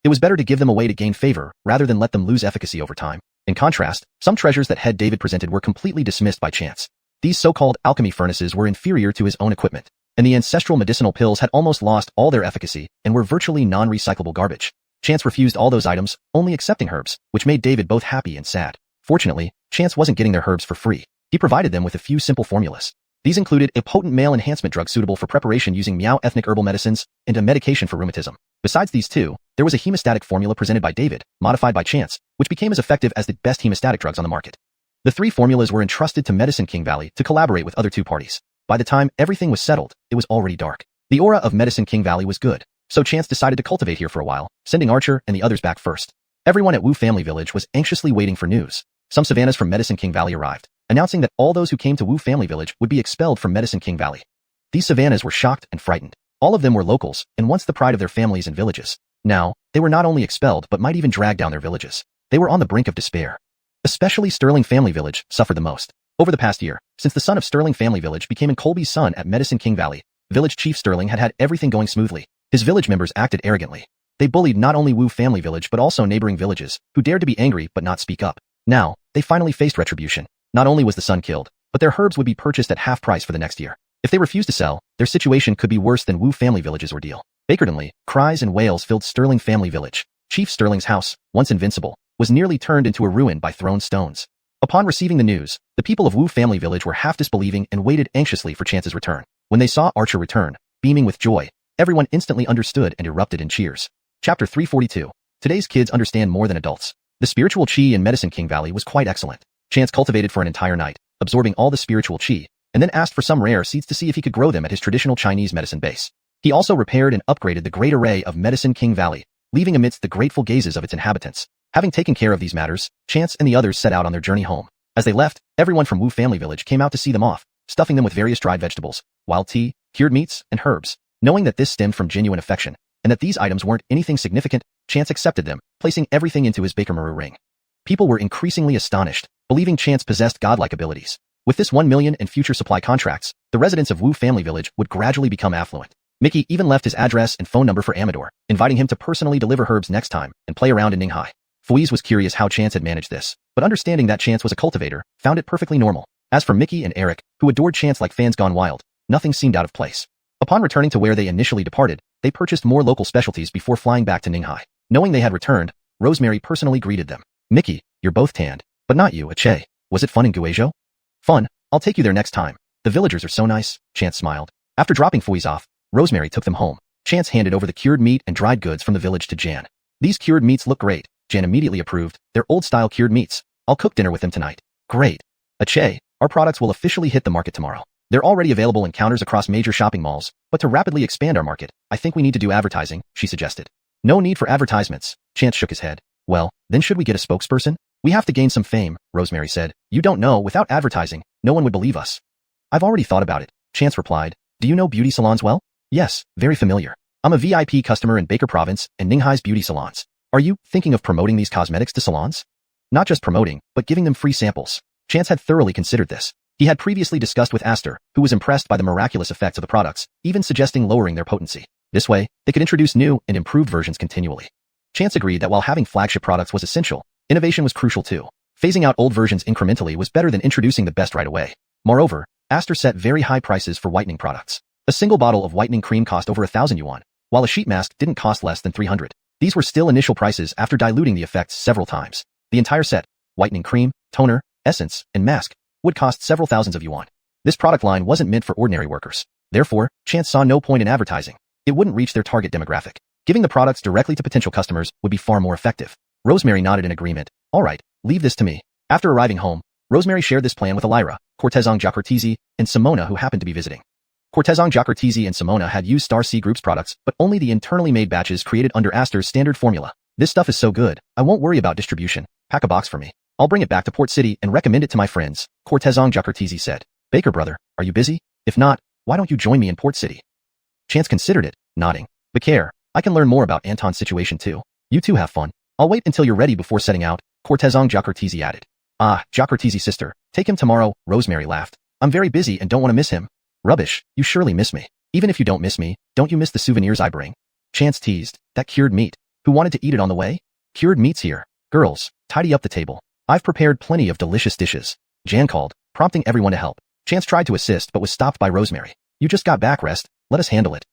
It was better to give them away to gain favor rather than let them lose efficacy over time. In contrast, some treasures that Head David presented were completely dismissed by Chance. These so-called alchemy furnaces were inferior to his own equipment, and the ancestral medicinal pills had almost lost all their efficacy and were virtually non-recyclable garbage. Chance refused all those items, only accepting herbs, which made David both happy and sad. Fortunately, Chance wasn't getting their herbs for free. He provided them with a few simple formulas. These included a potent male enhancement drug suitable for preparation using Miao ethnic herbal medicines and a medication for rheumatism. Besides these two, there was a hemostatic formula presented by David, modified by Chance, which became as effective as the best hemostatic drugs on the market. The 3 formulas were entrusted to Medicine King Valley to collaborate with other 2 parties. By the time everything was settled, it was already dark. The aura of Medicine King Valley was good, so Chance decided to cultivate here for a while, sending Archer and the others back first. Everyone at Wu Family Village was anxiously waiting for news. Some Savannahs from Medicine King Valley arrived, announcing that all those who came to Wu Family Village would be expelled from Medicine King Valley. These Savannahs were shocked and frightened. All of them were locals and once the pride of their families and villages. Now, they were not only expelled but might even drag down their villages. They were on the brink of despair. Especially Sterling Family Village suffered the most. Over the past year, since the son of Sterling Family Village became Colby's son at Medicine King Valley, Village Chief Sterling had everything going smoothly. His village members acted arrogantly. They bullied not only Wu Family Village but also neighboring villages, who dared to be angry but not speak up. Now, they finally faced retribution. Not only was the son killed, but their herbs would be purchased at half price for the next year. If they refused to sell, their situation could be worse than Wu Family Village's ordeal. Bakertonly, cries and wails filled Sterling Family Village. Chief Sterling's house, once invincible, was nearly turned into a ruin by thrown stones. Upon receiving the news, the people of Wu Family Village were half disbelieving and waited anxiously for Chance's return. When they saw Archer return, beaming with joy, everyone instantly understood and erupted in cheers. Chapter 342. Today's kids understand more than adults. The spiritual chi in Medicine King Valley was quite excellent. Chance cultivated for an entire night, absorbing all the spiritual chi, and then asked for some rare seeds to see if he could grow them at his traditional Chinese medicine base. He also repaired and upgraded the great array of Medicine King Valley, leaving amidst the grateful gazes of its inhabitants. Having taken care of these matters, Chance and the others set out on their journey home. As they left, everyone from Wu Family Village came out to see them off, stuffing them with various dried vegetables, wild tea, cured meats, and herbs. Knowing that this stemmed from genuine affection, and that these items weren't anything significant, Chance accepted them, placing everything into his Baker Maru ring. People were increasingly astonished, believing Chance possessed godlike abilities. With this 1 million in future supply contracts, the residents of Wu Family Village would gradually become affluent. Mickey even left his address and phone number for Amador, inviting him to personally deliver herbs next time and play around in Ninghai. Fouise was curious how Chance had managed this, but understanding that Chance was a cultivator, found it perfectly normal. As for Mickey and Eric, who adored Chance like fans gone wild, nothing seemed out of place. Upon returning to where they initially departed, they purchased more local specialties before flying back to Ninghai. Knowing they had returned, Rosemary personally greeted them. Mickey, you're both tanned, but not you, Ache. Was it fun in Guizhou? Fun, I'll take you there next time. The villagers are so nice, Chance smiled. After dropping Fouise off, Rosemary took them home. Chance handed over the cured meat and dried goods from the village to Jan. These cured meats look great. Jan immediately approved. They're old-style cured meats. I'll cook dinner with them tonight. Great. Ache, our products will officially hit the market tomorrow. They're already available in counters across major shopping malls, but to rapidly expand our market, I think we need to do advertising, she suggested. No need for advertisements. Chance shook his head. Well, then should we get a spokesperson? We have to gain some fame, Rosemary said. You don't know, without advertising, no one would believe us. I've already thought about it, Chance replied. Do you know beauty salons well? Yes, very familiar. I'm a VIP customer in Baker Province and Ninghai's beauty salons. Are you thinking of promoting these cosmetics to salons? Not just promoting, but giving them free samples. Chance had thoroughly considered this. He had previously discussed with Aster, who was impressed by the miraculous effects of the products, even suggesting lowering their potency. This way, they could introduce new and improved versions continually. Chance agreed that while having flagship products was essential, innovation was crucial too. Phasing out old versions incrementally was better than introducing the best right away. Moreover, Aster set very high prices for whitening products. A single bottle of whitening cream cost over 1,000 yuan, while a sheet mask didn't cost less than 300. These were still initial prices after diluting the effects several times. The entire set, whitening cream, toner, essence, and mask, would cost several thousands of yuan. This product line wasn't meant for ordinary workers. Therefore, Chance saw no point in advertising. It wouldn't reach their target demographic. Giving the products directly to potential customers would be far more effective. Rosemary nodded in agreement. All right, leave this to me. After arriving home, Rosemary shared this plan with Elira, Cortezon Jacartizi, and Simona, who happened to be visiting. Cortezon Jacartizi and Simona had used Star C Group's products, but only the internally made batches created under Aster's standard formula. This stuff is so good, I won't worry about distribution. Pack a box for me. I'll bring it back to Port City and recommend it to my friends, Cortezon Jacartizi said. Baker brother, are you busy? If not, why don't you join me in Port City? Chance considered it, nodding. Becaire, I can learn more about Anton's situation too. You two have fun. I'll wait until you're ready before setting out, Cortezon Jacartizi added. Ah, Jacartizi sister, take him tomorrow, Rosemary laughed. I'm very busy and don't want to miss him. Rubbish, you surely miss me. Even if you don't miss me, don't you miss the souvenirs I bring? Chance teased. That cured meat. Who wanted to eat it on the way? Cured meat's here. Girls, tidy up the table. I've prepared plenty of delicious dishes. Jan called, prompting everyone to help. Chance tried to assist but was stopped by Rosemary. You just got back, Rest. Let us handle it.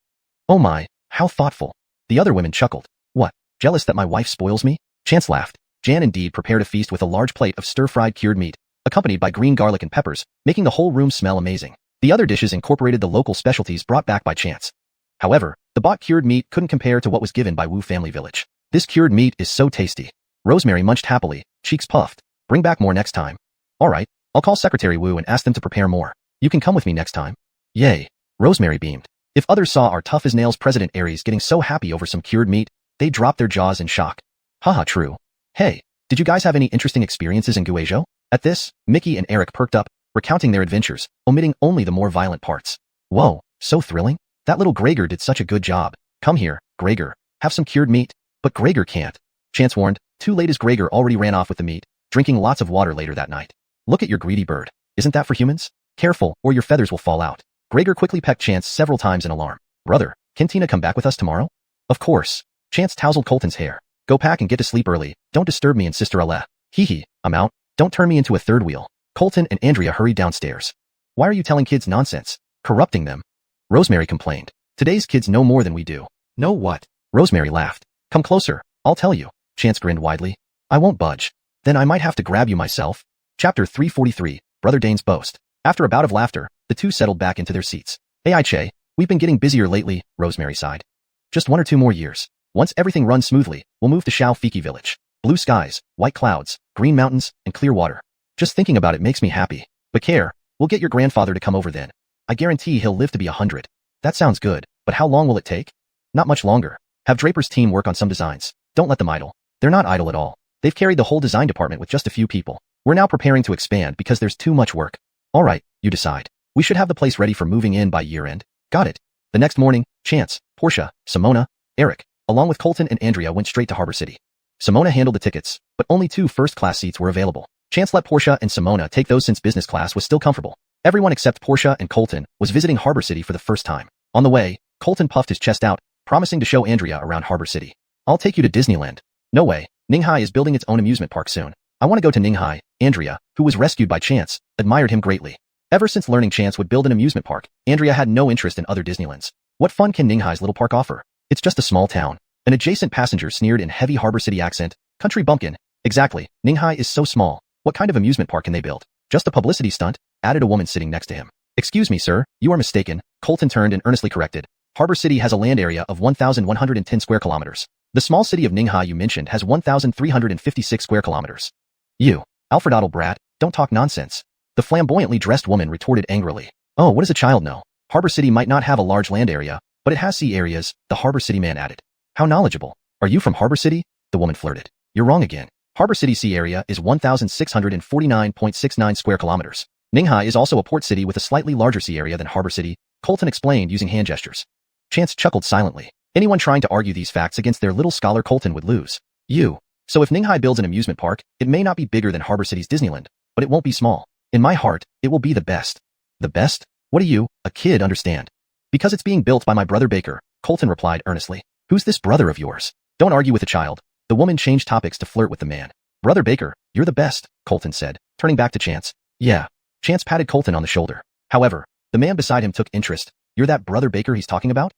Oh my, how thoughtful. The other women chuckled. What, jealous that my wife spoils me? Chance laughed. Jan indeed prepared a feast with a large plate of stir-fried cured meat, accompanied by green garlic and peppers, making the whole room smell amazing. The other dishes incorporated the local specialties brought back by Chance. However, the bought cured meat couldn't compare to what was given by Wu Family Village. This cured meat is so tasty. Rosemary munched happily, cheeks puffed. Bring back more next time. All right, I'll call Secretary Wu and ask them to prepare more. You can come with me next time. Yay. Rosemary beamed. If others saw our tough-as-nails President Aries getting so happy over some cured meat, they'd drop their jaws in shock. Haha, true. Hey, did you guys have any interesting experiences in Guizhou? At this, Mickey and Eric perked up, recounting their adventures, omitting only the more violent parts. Whoa, so thrilling. That little Gregor did such a good job. Come here, Gregor. Have some cured meat. But Gregor can't. Chance warned. Too late as Gregor already ran off with the meat, drinking lots of water later that night. Look at your greedy bird. Isn't that for humans? Careful, or your feathers will fall out. Gregor quickly pecked Chance several times in alarm. Brother, can Tina come back with us tomorrow? Of course. Chance tousled Colton's hair. Go pack and get to sleep early. Don't disturb me and Sister Ale. Hee, I'm out. Don't turn me into a third wheel. Colton and Andrea hurried downstairs. Why are you telling kids nonsense? Corrupting them. Rosemary complained. Today's kids know more than we do. Know what? Rosemary laughed. Come closer. I'll tell you. Chance grinned widely. I won't budge. Then I might have to grab you myself. Chapter 343, Brother Dane's Boast. After a bout of laughter, the two settled back into their seats. Hey Che, we've been getting busier lately, Rosemary sighed. Just 1 or 2 more years. Once everything runs smoothly, we'll move to Shao Fiki Village. Blue skies, white clouds, green mountains, and clear water. Just thinking about it makes me happy. But care, we'll get your grandfather to come over then. I guarantee he'll live to be 100. That sounds good, but how long will it take? Not much longer. Have Draper's team work on some designs. Don't let them idle. They're not idle at all. They've carried the whole design department with just a few people. We're now preparing to expand because there's too much work. All right, you decide. We should have the place ready for moving in by year end. Got it. The next morning, Chance, Portia, Simona, Eric, along with Colton and Andrea went straight to Harbor City. Simona handled the tickets, but only 2 first-class seats were available. Chance let Portia and Simona take those since business class was still comfortable. Everyone except Portia and Colton was visiting Harbor City for the first time. On the way, Colton puffed his chest out, promising to show Andrea around Harbor City. I'll take you to Disneyland. No way. Ninghai is building its own amusement park soon. I want to go to Ninghai. Andrea, who was rescued by Chance, admired him greatly. Ever since learning Chance would build an amusement park, Andrea had no interest in other Disneylands. What fun can Ninghai's little park offer? It's just a small town. An adjacent passenger sneered in heavy Harbor City accent. Country bumpkin. Exactly. Ninghai is so small. What kind of amusement park can they build? Just a publicity stunt, added a woman sitting next to him. Excuse me, sir, you are mistaken. Colton turned and earnestly corrected. Harbor City has a land area of 1,110 square kilometers. The small city of Ninghai you mentioned has 1,356 square kilometers. You, Alfredaddle brat, don't talk nonsense. The flamboyantly dressed woman retorted angrily. Oh, what does a child know? Harbor City might not have a large land area, but it has sea areas, the Harbor City man added. How knowledgeable. Are you from Harbor City? The woman flirted. You're wrong again. Harbor City sea area is 1,649.69 square kilometers. Ninghai is also a port city with a slightly larger sea area than Harbor City, Colton explained using hand gestures. Chance chuckled silently. Anyone trying to argue these facts against their little scholar Colton would lose. So if Ninghai builds an amusement park, it may not be bigger than Harbor City's Disneyland, but it won't be small. In my heart, it will be the best. The best? What do you, a kid, understand? Because it's being built by my brother Baker, Colton replied earnestly. Who's this brother of yours? Don't argue with a child. The woman changed topics to flirt with the man. Brother Baker, you're the best, Colton said, turning back to Chance. Yeah. Chance patted Colton on the shoulder. However, the man beside him took interest. You're that brother Baker he's talking about?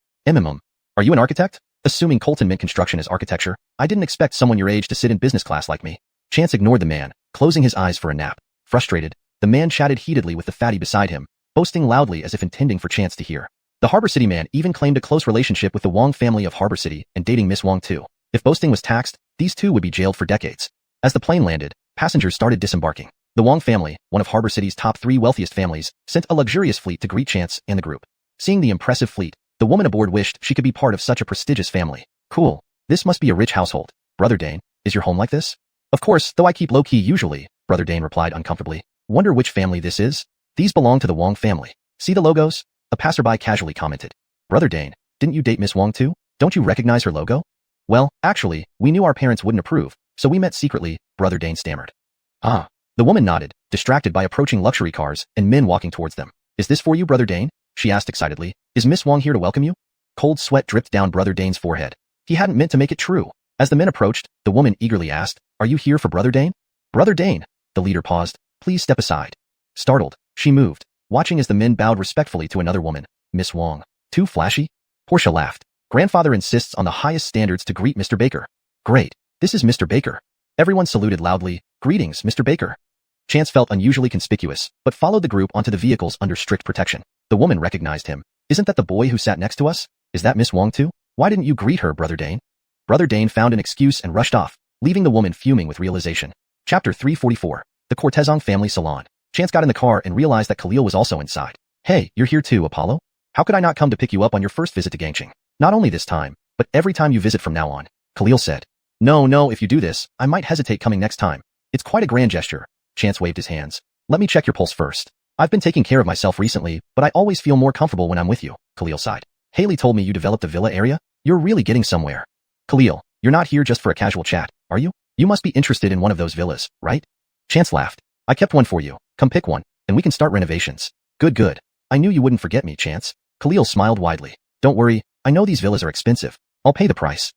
Are you an architect? Assuming Colton meant construction as architecture, I didn't expect someone your age to sit in business class like me. Chance ignored the man, closing his eyes for a nap. Frustrated, the man chatted heatedly with the fatty beside him, boasting loudly as if intending for Chance to hear. The Harbor City man even claimed a close relationship with the Wong family of Harbor City and dating Miss Wong too. If boasting was taxed, these two would be jailed for decades. As the plane landed, passengers started disembarking. The Wong family, one of Harbor City's top 3 wealthiest families, sent a luxurious fleet to greet Chance and the group. Seeing the impressive fleet, the woman aboard wished she could be part of such a prestigious family. Cool. This must be a rich household. Brother Dane, is your home like this? Of course, though I keep low-key usually, Brother Dane replied uncomfortably. Wonder which family this is? These belong to the Wong family. See the logos? A passerby casually commented. Brother Dane, didn't you date Miss Wong too? Don't you recognize her logo? Well, actually, we knew our parents wouldn't approve, so we met secretly, Brother Dane stammered. Ah. The woman nodded, distracted by approaching luxury cars and men walking towards them. Is this for you, Brother Dane? She asked excitedly. Is Miss Wong here to welcome you? Cold sweat dripped down Brother Dane's forehead. He hadn't meant to make it true. As the men approached, the woman eagerly asked, Are you here for Brother Dane? Brother Dane, the leader paused. Please step aside. Startled, she moved, watching as the men bowed respectfully to another woman, Miss Wong. Too flashy? Portia laughed. Grandfather insists on the highest standards to greet Mr. Baker. Great. This is Mr. Baker. Everyone saluted loudly. Greetings, Mr. Baker. Chance felt unusually conspicuous, but followed the group onto the vehicles under strict protection. The woman recognized him. Isn't that the boy who sat next to us? Is that Miss Wong too? Why didn't you greet her, Brother Dane? Brother Dane found an excuse and rushed off, leaving the woman fuming with realization. Chapter 344. The Cortezong Family Salon. Chance got in the car and realized that Khalil was also inside. Hey, you're here too, Apollo? How could I not come to pick you up on your first visit to Gangcheng? Not only this time, but every time you visit from now on, Khalil said. No, if you do this, I might hesitate coming next time. It's quite a grand gesture. Chance waved his hands. Let me check your pulse first. I've been taking care of myself recently, but I always feel more comfortable when I'm with you, Khalil sighed. Haley told me you developed a villa area? You're really getting somewhere. Khalil, you're not here just for a casual chat, are you? You must be interested in one of those villas, right? Chance laughed. I kept one for you. Come pick one, and we can start renovations. Good. I knew you wouldn't forget me, Chance. Khalil smiled widely. Don't worry, I know these villas are expensive. I'll pay the price.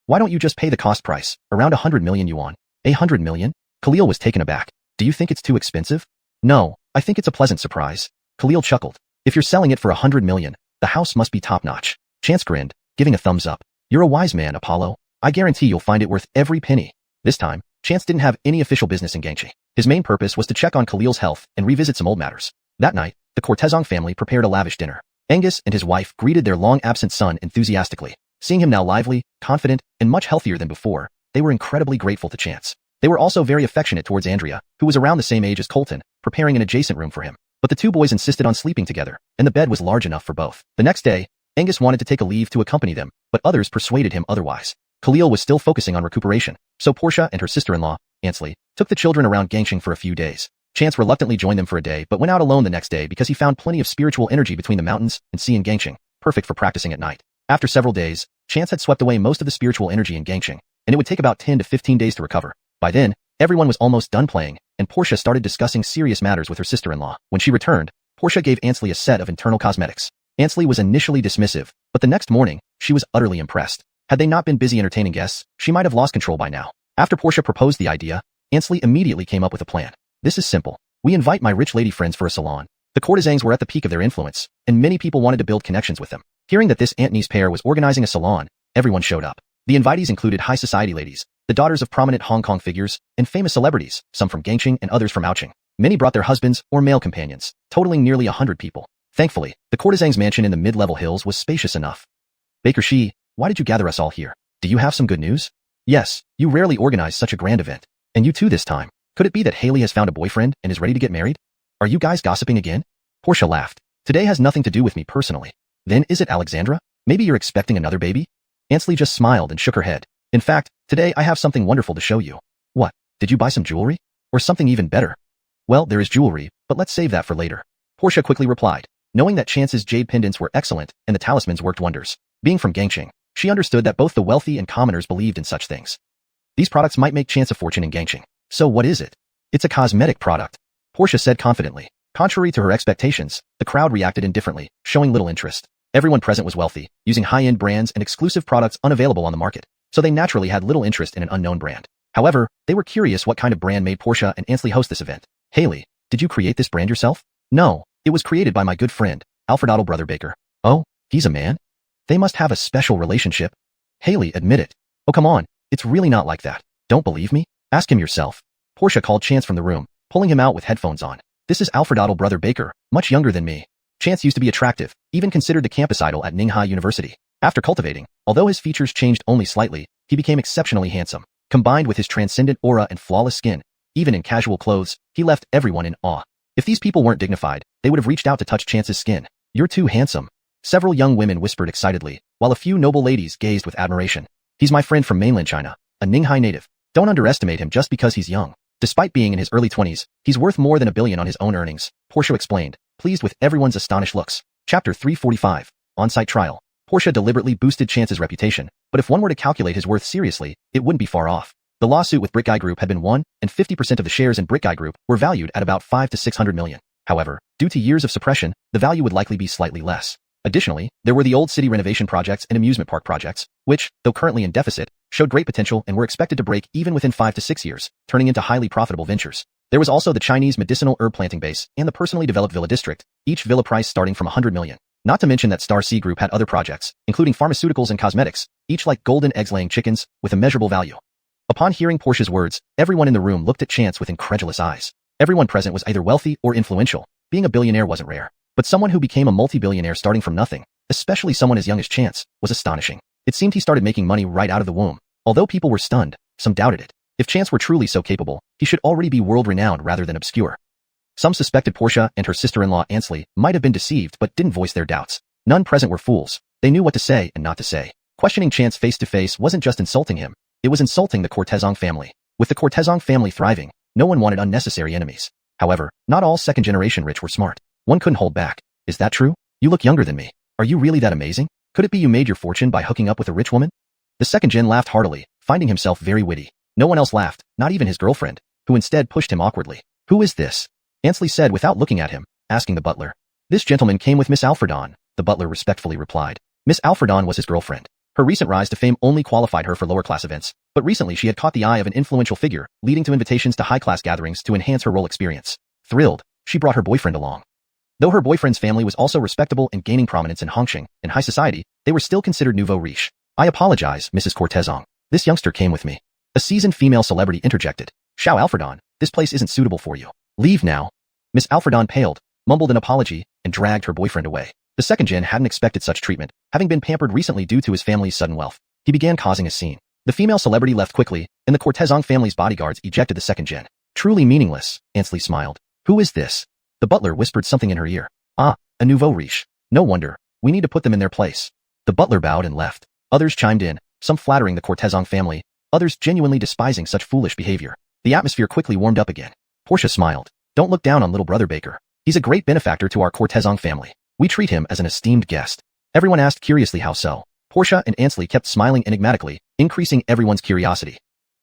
Why don't you just pay the cost price, around 100 million yuan? 100 million? Khalil was taken aback. Do you think it's too expensive? No, I think it's a pleasant surprise. Khalil chuckled. If you're selling it for 100 million, the house must be top-notch. Chance grinned, giving a thumbs up. You're a wise man, Apollo. I guarantee you'll find it worth every penny. This time, Chance didn't have any official business in Gangcheng. His main purpose was to check on Khalil's health and revisit some old matters. That night, the Cortezong family prepared a lavish dinner. Angus and his wife greeted their long-absent son enthusiastically. Seeing him now lively, confident, and much healthier than before, they were incredibly grateful to Chance. They were also very affectionate towards Andrea, who was around the same age as Colton, preparing an adjacent room for him. But the two boys insisted on sleeping together, and the bed was large enough for both. The next day, Angus wanted to take a leave to accompany them, but others persuaded him otherwise. Khalil was still focusing on recuperation, so Portia and her sister-in-law, Ansley, took the children around Gangcheng for a few days. Chance reluctantly joined them for a day but went out alone the next day because he found plenty of spiritual energy between the mountains and sea in Gangcheng, perfect for practicing at night. After several days, Chance had swept away most of the spiritual energy in Gangcheng, and it would take about 10 to 15 days to recover. By then, everyone was almost done playing, and Portia started discussing serious matters with her sister-in-law. When she returned, Portia gave Ansley a set of internal cosmetics. Ansley was initially dismissive, but the next morning, she was utterly impressed. Had they not been busy entertaining guests, she might have lost control by now. After Portia proposed the idea, Ansley immediately came up with a plan. This is simple. We invite my rich lady friends for a salon. The courtesans were at the peak of their influence, and many people wanted to build connections with them. Hearing that this aunt-niece pair was organizing a salon, everyone showed up. The invitees included high society ladies, the daughters of prominent Hong Kong figures, and famous celebrities, some from Gangcheng and others from Oucheng. Many brought their husbands or male companions, totaling nearly 100 people. Thankfully, the courtesan's mansion in the mid-level hills was spacious enough. Baker Shi, why did you gather us all here? Do you have some good news? Yes, you rarely organize such a grand event. And you too this time. Could it be that Haley has found a boyfriend and is ready to get married? Are you guys gossiping again? Portia laughed. Today has nothing to do with me personally. Then is it Alexandra? Maybe you're expecting another baby? Ansley just smiled and shook her head. In fact, today I have something wonderful to show you. What? Did you buy some jewelry? Or something even better? Well, there is jewelry, but let's save that for later. Portia quickly replied, knowing that Chance's jade pendants were excellent and the talismans worked wonders. Being from Gangxing, she understood that both the wealthy and commoners believed in such things. These products might make Chance a fortune in Gangxing. So what is it? It's a cosmetic product, Portia said confidently. Contrary to her expectations, the crowd reacted indifferently, showing little interest. Everyone present was wealthy, using high-end brands and exclusive products unavailable on the market, so they naturally had little interest in an unknown brand. However, they were curious what kind of brand made Portia and Ansley host this event. Haley, did you create this brand yourself? No, it was created by my good friend, Alfredotto Brother Baker. Oh, he's a man? They must have a special relationship. Haley, admit it. Oh come on, it's really not like that. Don't believe me? Ask him yourself. Portia called Chance from the room, pulling him out with headphones on. This is Alfredotto Brother Baker, much younger than me. Chance used to be attractive, even considered the campus idol at Ninghai University. After cultivating, although his features changed only slightly, he became exceptionally handsome. Combined with his transcendent aura and flawless skin, even in casual clothes, he left everyone in awe. If these people weren't dignified, they would have reached out to touch Chance's skin. You're too handsome. Several young women whispered excitedly, while a few noble ladies gazed with admiration. He's my friend from mainland China, a Ninghai native. Don't underestimate him just because he's young. Despite being in his early 20s, he's worth more than $1 billion on his own earnings, Portia explained, pleased with everyone's astonished looks. Chapter 345, On-Site Trial. Portia deliberately boosted Chance's reputation, but if one were to calculate his worth seriously, it wouldn't be far off. The lawsuit with Brick Guy Group had been won, and 50% of the shares in Brick Guy Group were valued at about $500 to $600 million. However, due to years of suppression, the value would likely be slightly less. Additionally, there were the old city renovation projects and amusement park projects, which, though currently in deficit, showed great potential and were expected to break even within 5 to 6 years, turning into highly profitable ventures. There was also the Chinese medicinal herb planting base and the personally developed villa district, each villa price starting from $100 million. Not to mention that Star C Group had other projects, including pharmaceuticals and cosmetics, each like golden eggs-laying chickens, with immeasurable value. Upon hearing Portia's words, everyone in the room looked at Chance with incredulous eyes. Everyone present was either wealthy or influential. Being a billionaire wasn't rare. But someone who became a multi-billionaire starting from nothing, especially someone as young as Chance, was astonishing. It seemed he started making money right out of the womb. Although people were stunned, some doubted it. If Chance were truly so capable, he should already be world-renowned rather than obscure. Some suspected Portia and her sister-in-law Ansley might have been deceived but didn't voice their doubts. None present were fools. They knew what to say and not to say. Questioning Chance face-to-face wasn't just insulting him, it was insulting the Cortezong family. With the Cortezong family thriving, no one wanted unnecessary enemies. However, not all second-generation rich were smart. One couldn't hold back. Is that true? You look younger than me. Are you really that amazing? Could it be you made your fortune by hooking up with a rich woman? The second gen laughed heartily, finding himself very witty. No one else laughed, not even his girlfriend, who instead pushed him awkwardly. Who is this? Ansley said without looking at him, asking the butler. This gentleman came with Miss Alfredon, the butler respectfully replied. Miss Alfredon was his girlfriend. Her recent rise to fame only qualified her for lower-class events, but recently she had caught the eye of an influential figure, leading to invitations to high-class gatherings to enhance her role experience. Thrilled, she brought her boyfriend along. Though her boyfriend's family was also respectable and gaining prominence in Hongqing and high society, they were still considered nouveau riche. I apologize, Mrs. Cortezong. This youngster came with me. A seasoned female celebrity interjected. Xiao Alfredon, this place isn't suitable for you. Leave now. Miss Alfredon paled, mumbled an apology, and dragged her boyfriend away. The second gen hadn't expected such treatment, having been pampered recently due to his family's sudden wealth. He began causing a scene. The female celebrity left quickly, and the Cortezong family's bodyguards ejected the second gen. Truly meaningless, Ansley smiled. Who is this? The butler whispered something in her ear. Ah, a nouveau riche. No wonder. We need to put them in their place. The butler bowed and left. Others chimed in, some flattering the Cortezong family, others genuinely despising such foolish behavior. The atmosphere quickly warmed up again. Portia smiled. Don't look down on little brother Baker. He's a great benefactor to our Cortezong family. We treat him as an esteemed guest. Everyone asked curiously how so. Portia and Ansley kept smiling enigmatically, increasing everyone's curiosity.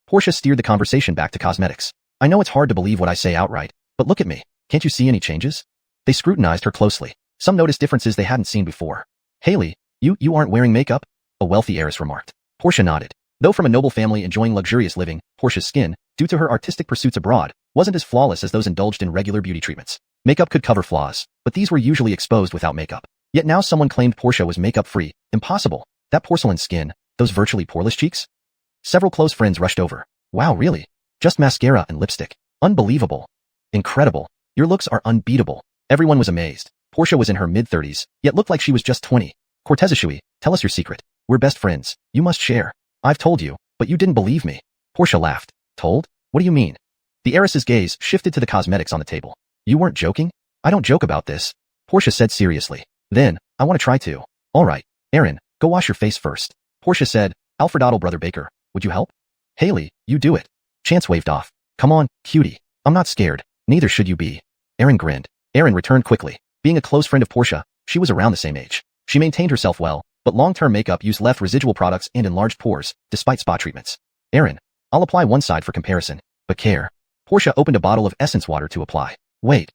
Portia steered the conversation back to cosmetics. I know it's hard to believe what I say outright, but look at me. Can't you see any changes? They scrutinized her closely. Some noticed differences they hadn't seen before. Haley, you aren't wearing makeup? A wealthy heiress remarked. Portia nodded. Though from a noble family enjoying luxurious living, Portia's skin, due to her artistic pursuits abroad, wasn't as flawless as those indulged in regular beauty treatments. Makeup could cover flaws, but these were usually exposed without makeup. Yet now someone claimed Portia was makeup-free. Impossible. That porcelain skin, those virtually poreless cheeks? Several close friends rushed over. Wow, really? Just mascara and lipstick. Unbelievable. Incredible. Your looks are unbeatable. Everyone was amazed. Portia was in her mid-30s, yet looked like she was just 20. Cortezishui, tell us your secret. We're best friends. You must share. I've told you, but you didn't believe me. Portia laughed. Told? What do you mean? The heiress's gaze shifted to the cosmetics on the table. You weren't joking? I don't joke about this, Portia said seriously. Then, I want to try to. All right, Aaron, go wash your face first. Portia said, Alfredaddle Brother Baker, would you help? Haley, you do it. Chance waved off. Come on, cutie. I'm not scared. Neither should you be. Aaron grinned. Aaron returned quickly. Being a close friend of Portia, she was around the same age. She maintained herself well, but long-term makeup use left residual products and enlarged pores, despite spot treatments. Aaron, I'll apply one side for comparison, but care. Portia opened a bottle of essence water to apply. Wait.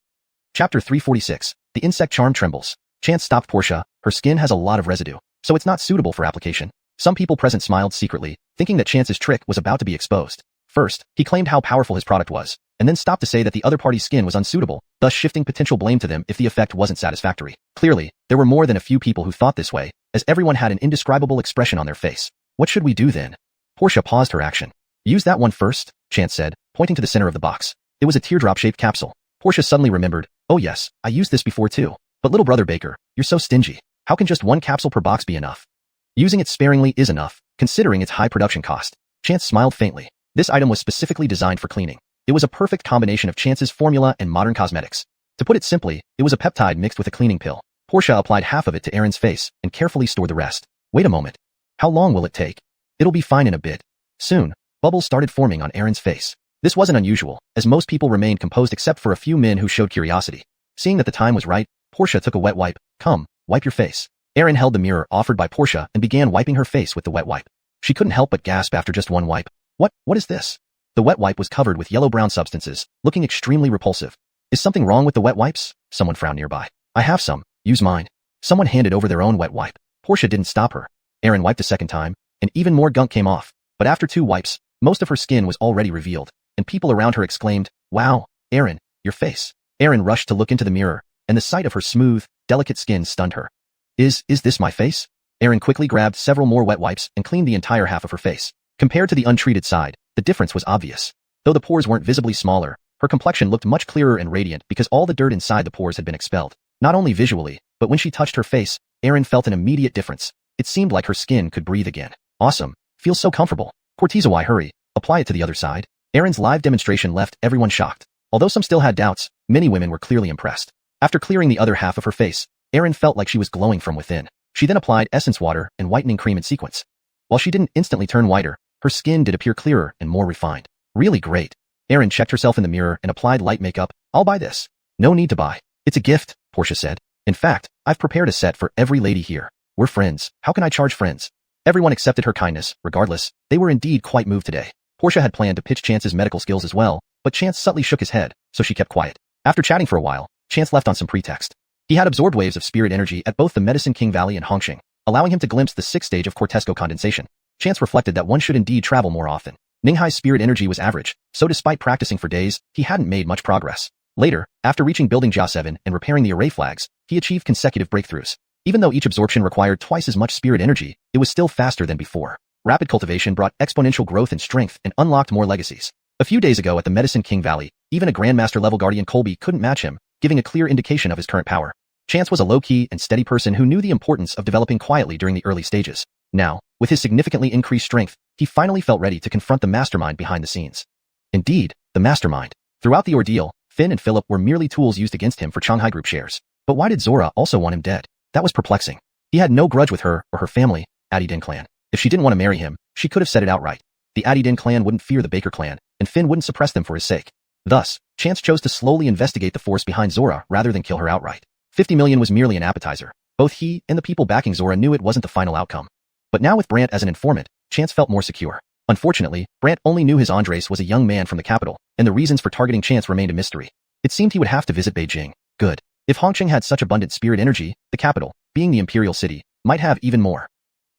Chapter 346. The insect charm trembles. Chance stopped Portia. Her skin has a lot of residue, so it's not suitable for application. Some people present smiled secretly, thinking that Chance's trick was about to be exposed. First, he claimed how powerful his product was, and then stopped to say that the other party's skin was unsuitable, thus shifting potential blame to them if the effect wasn't satisfactory. Clearly, there were more than a few people who thought this way, as everyone had an indescribable expression on their face. What should we do then? Portia paused her action. Use that one first, Chance said, pointing to the center of the box. It was a teardrop-shaped capsule. Portia suddenly remembered, oh yes, I used this before too. But little brother Baker, you're so stingy. How can just one capsule per box be enough? Using it sparingly is enough, considering its high production cost. Chance smiled faintly. This item was specifically designed for cleaning. It was a perfect combination of Chance's formula and modern cosmetics. To put it simply, it was a peptide mixed with a cleaning pill. Portia applied half of it to Aaron's face and carefully stored the rest. Wait a moment. How long will it take? It'll be fine in a bit. Soon, bubbles started forming on Aaron's face. This wasn't unusual, as most people remained composed except for a few men who showed curiosity. Seeing that the time was right, Portia took a wet wipe. Come, wipe your face. Aaron held the mirror offered by Portia and began wiping her face with the wet wipe. She couldn't help but gasp after just one wipe. What is this? The wet wipe was covered with yellow-brown substances, looking extremely repulsive. Is something wrong with the wet wipes? Someone frowned nearby. I have some. Use mine. Someone handed over their own wet wipe. Portia didn't stop her. Aaron wiped a second time, and even more gunk came off. But after 2 wipes, most of her skin was already revealed, and people around her exclaimed, Wow, Aaron, your face. Aaron rushed to look into the mirror, and the sight of her smooth, delicate skin stunned her. Is this my face? Aaron quickly grabbed several more wet wipes and cleaned the entire half of her face. Compared to the untreated side, the difference was obvious. Though the pores weren't visibly smaller, her complexion looked much clearer and radiant because all the dirt inside the pores had been expelled. Not only visually, but when she touched her face, Aaron felt an immediate difference. It seemed like her skin could breathe again. Awesome. Feels so comfortable. Cortisoi, hurry. Apply it to the other side. Aaron's live demonstration left everyone shocked. Although some still had doubts, many women were clearly impressed. After clearing the other half of her face, Aaron felt like she was glowing from within. She then applied essence water and whitening cream in sequence. While she didn't instantly turn whiter, her skin did appear clearer and more refined. Really great. Aaron checked herself in the mirror and applied light makeup. I'll buy this. No need to buy. It's a gift, Portia said. In fact, I've prepared a set for every lady here. We're friends. How can I charge friends? Everyone accepted her kindness. Regardless, they were indeed quite moved today. Portia had planned to pitch Chance's medical skills as well, but Chance subtly shook his head, so she kept quiet. After chatting for a while, Chance left on some pretext. He had absorbed waves of spirit energy at both the Medicine King Valley and Hongqing, allowing him to glimpse the 6th stage of Cortesco condensation. Chance reflected that one should indeed travel more often. Ninghai's spirit energy was average, so despite practicing for days, he hadn't made much progress. Later, after reaching Building Jia 7 and repairing the array flags, he achieved consecutive breakthroughs. Even though each absorption required twice as much spirit energy, it was still faster than before. Rapid cultivation brought exponential growth in strength and unlocked more legacies. A few days ago at the Medicine King Valley, even a Grandmaster-level Guardian Colby couldn't match him, giving a clear indication of his current power. Chance was a low-key and steady person who knew the importance of developing quietly during the early stages. Now, with his significantly increased strength, he finally felt ready to confront the mastermind behind the scenes. Indeed, the mastermind. Throughout the ordeal, Finn and Philip were merely tools used against him for Shanghai Group shares. But why did Zora also want him dead? That was perplexing. He had no grudge with her or her family, Adidin clan. If she didn't want to marry him, she could have said it outright. The Adidin clan wouldn't fear the Baker clan, and Finn wouldn't suppress them for his sake. Thus, Chance chose to slowly investigate the force behind Zora rather than kill her outright. 50 million was merely an appetizer. Both he and the people backing Zora knew it wasn't the final outcome. But now with Brant as an informant, Chance felt more secure. Unfortunately, Brant only knew his Andres was a young man from the capital, and the reasons for targeting Chance remained a mystery. It seemed he would have to visit Beijing. Good. If Hongqing had such abundant spirit energy, the capital, being the imperial city, might have even more.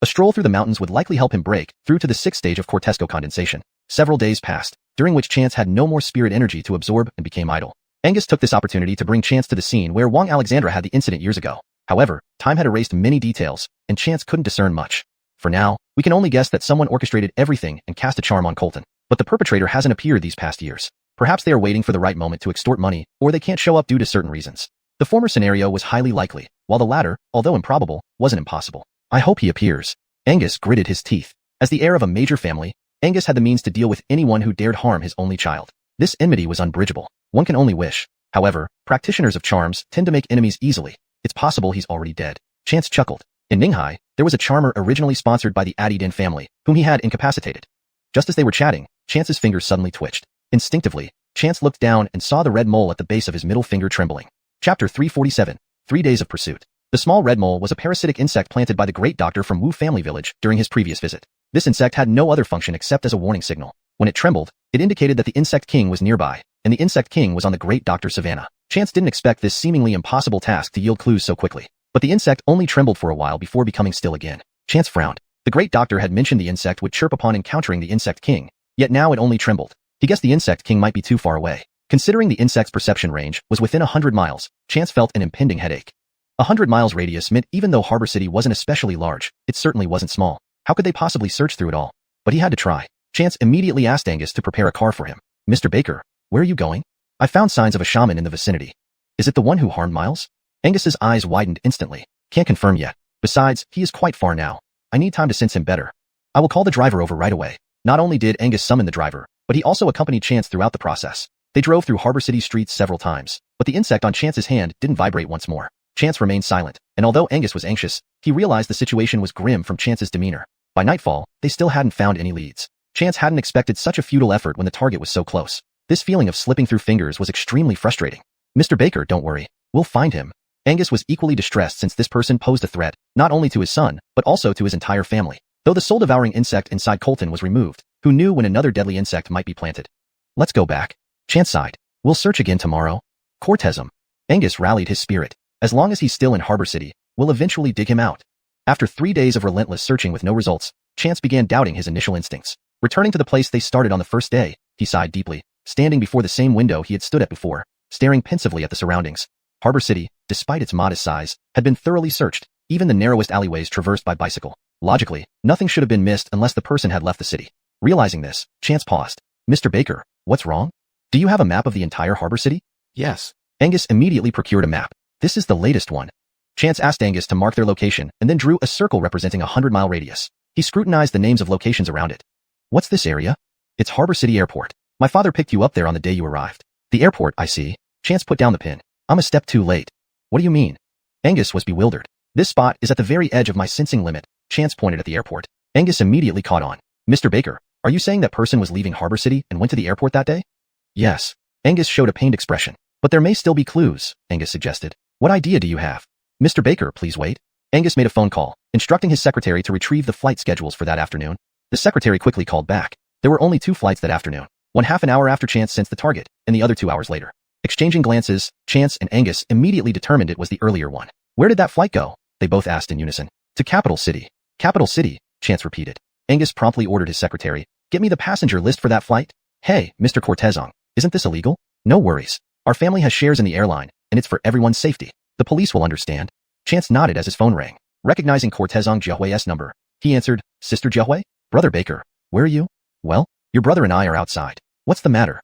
A stroll through the mountains would likely help him break through to the 6th stage of Cortesco condensation. Several days passed, during which Chance had no more spirit energy to absorb and became idle. Angus took this opportunity to bring Chance to the scene where Wang Alexandra had the incident years ago. However, time had erased many details, and Chance couldn't discern much. For now, we can only guess that someone orchestrated everything and cast a charm on Colton. But the perpetrator hasn't appeared these past years. Perhaps they are waiting for the right moment to extort money, or they can't show up due to certain reasons. The former scenario was highly likely, while the latter, although improbable, wasn't impossible. I hope he appears. Angus gritted his teeth. As the heir of a major family, Angus had the means to deal with anyone who dared harm his only child. This enmity was unbridgeable. One can only wish. However, practitioners of charms tend to make enemies easily. It's possible he's already dead. Chance chuckled. In Ninghai, there was a charmer originally sponsored by the Adidin family, whom he had incapacitated. Just as they were chatting, Chance's fingers suddenly twitched. Instinctively, Chance looked down and saw the red mole at the base of his middle finger trembling. Chapter 347. 3 Days of Pursuit. The small red mole was a parasitic insect planted by the great doctor from Wu family village during his previous visit. This insect had no other function except as a warning signal. When it trembled, it indicated that the insect king was nearby, and the insect king was on the great doctor's savannah. Chance didn't expect this seemingly impossible task to yield clues so quickly. But the insect only trembled for a while before becoming still again. Chance frowned. The great doctor had mentioned the insect would chirp upon encountering the insect king, yet now it only trembled. He guessed the insect king might be too far away. Considering the insect's perception range was within 100 miles, Chance felt an impending headache. 100 miles radius meant even though Harbor City wasn't especially large, it certainly wasn't small. How could they possibly search through it all? But he had to try. Chance immediately asked Angus to prepare a car for him. Mr. Baker, where are you going? I found signs of a shaman in the vicinity. Is it the one who harmed Miles? Angus's eyes widened instantly. Can't confirm yet. Besides, he is quite far now. I need time to sense him better. I will call the driver over right away. Not only did Angus summon the driver, but he also accompanied Chance throughout the process. They drove through Harbor City streets several times, but the insect on Chance's hand didn't vibrate once more. Chance remained silent, and although Angus was anxious, he realized the situation was grim from Chance's demeanor. By nightfall, they still hadn't found any leads. Chance hadn't expected such a futile effort when the target was so close. This feeling of slipping through fingers was extremely frustrating. Mr. Baker, don't worry. We'll find him. Angus was equally distressed since this person posed a threat, not only to his son, but also to his entire family. Though the soul-devouring insect inside Colton was removed, who knew when another deadly insect might be planted? Let's go back. Chance sighed. We'll search again tomorrow. Cortez him. Angus rallied his spirit. As long as he's still in Harbor City, we'll eventually dig him out. After 3 days of relentless searching with no results, Chance began doubting his initial instincts. Returning to the place they started on the first day, he sighed deeply, standing before the same window he had stood at before, staring pensively at the surroundings. Harbor City, despite its modest size, had been thoroughly searched, even the narrowest alleyways traversed by bicycle. Logically, nothing should have been missed unless the person had left the city. Realizing this, Chance paused. Mr. Baker, what's wrong? Do you have a map of the entire Harbor City? Yes. Angus immediately procured a map. This is the latest one. Chance asked Angus to mark their location and then drew a circle representing a 100-mile radius. He scrutinized the names of locations around it. What's this area? It's Harbor City Airport. My father picked you up there on the day you arrived. The airport, I see. Chance put down the pen. I'm a step too late. What do you mean? Angus was bewildered. This spot is at the very edge of my sensing limit. Chance pointed at the airport. Angus immediately caught on. Mr. Baker, are you saying that person was leaving Harbor City and went to the airport that day? Yes. Angus showed a pained expression. But there may still be clues, Angus suggested. What idea do you have? Mr. Baker, please wait. Angus made a phone call, instructing his secretary to retrieve the flight schedules for that afternoon. The secretary quickly called back. There were only 2 flights that afternoon, one half an hour after Chance sensed the target, and the other 2 hours later. Exchanging glances, Chance and Angus immediately determined it was the earlier one. Where did that flight go? They both asked in unison. To Capital City. Capital City, Chance repeated. Angus promptly ordered his secretary, get me the passenger list for that flight. Hey, Mr. Cortezong, isn't this illegal? No worries. Our family has shares in the airline, and it's for everyone's safety. The police will understand. Chance nodded as his phone rang. Recognizing Cortezong Jiahui's number, he answered, Sister Jiahui? Brother Baker, where are you? Well, your brother and I are outside. What's the matter?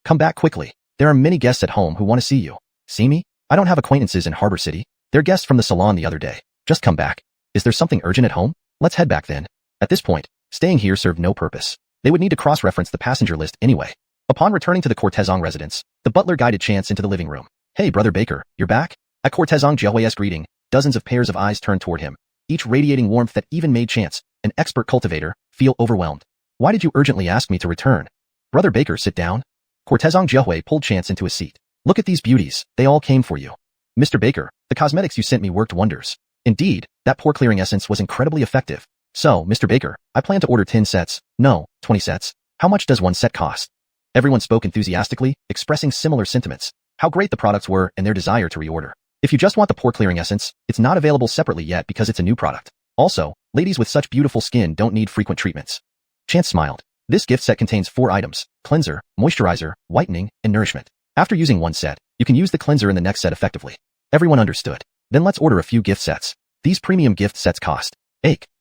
Come back quickly. There are many guests at home who want to see you. See me? I don't have acquaintances in Harbor City. They're guests from the salon the other day. Just come back. Is there something urgent at home? Let's head back then. At this point, staying here served no purpose. They would need to cross-reference the passenger list anyway. Upon returning to the Cortezong residence, the butler guided Chance into the living room. Hey, Brother Baker, you're back? At Cortezong Jiahui's greeting, dozens of pairs of eyes turned toward him, each radiating warmth that even made Chance, an expert cultivator, feel overwhelmed. Why did you urgently ask me to return? Brother Baker, sit down. Cortezong Jiahui pulled Chance into a seat. Look at these beauties, they all came for you. Mr. Baker, the cosmetics you sent me worked wonders. Indeed, that pore clearing essence was incredibly effective. So, Mr. Baker, I plan to order 10 sets, no, 20 sets. How much does one set cost? Everyone spoke enthusiastically, expressing similar sentiments. How great the products were and their desire to reorder. If you just want the pore clearing essence, it's not available separately yet because it's a new product. Also, ladies with such beautiful skin don't need frequent treatments. Chance smiled. This gift set contains 4 items: cleanser, moisturizer, whitening, and nourishment. After using one set, you can use the cleanser in the next set effectively. Everyone understood. Then let's order a few gift sets. These premium gift sets cost.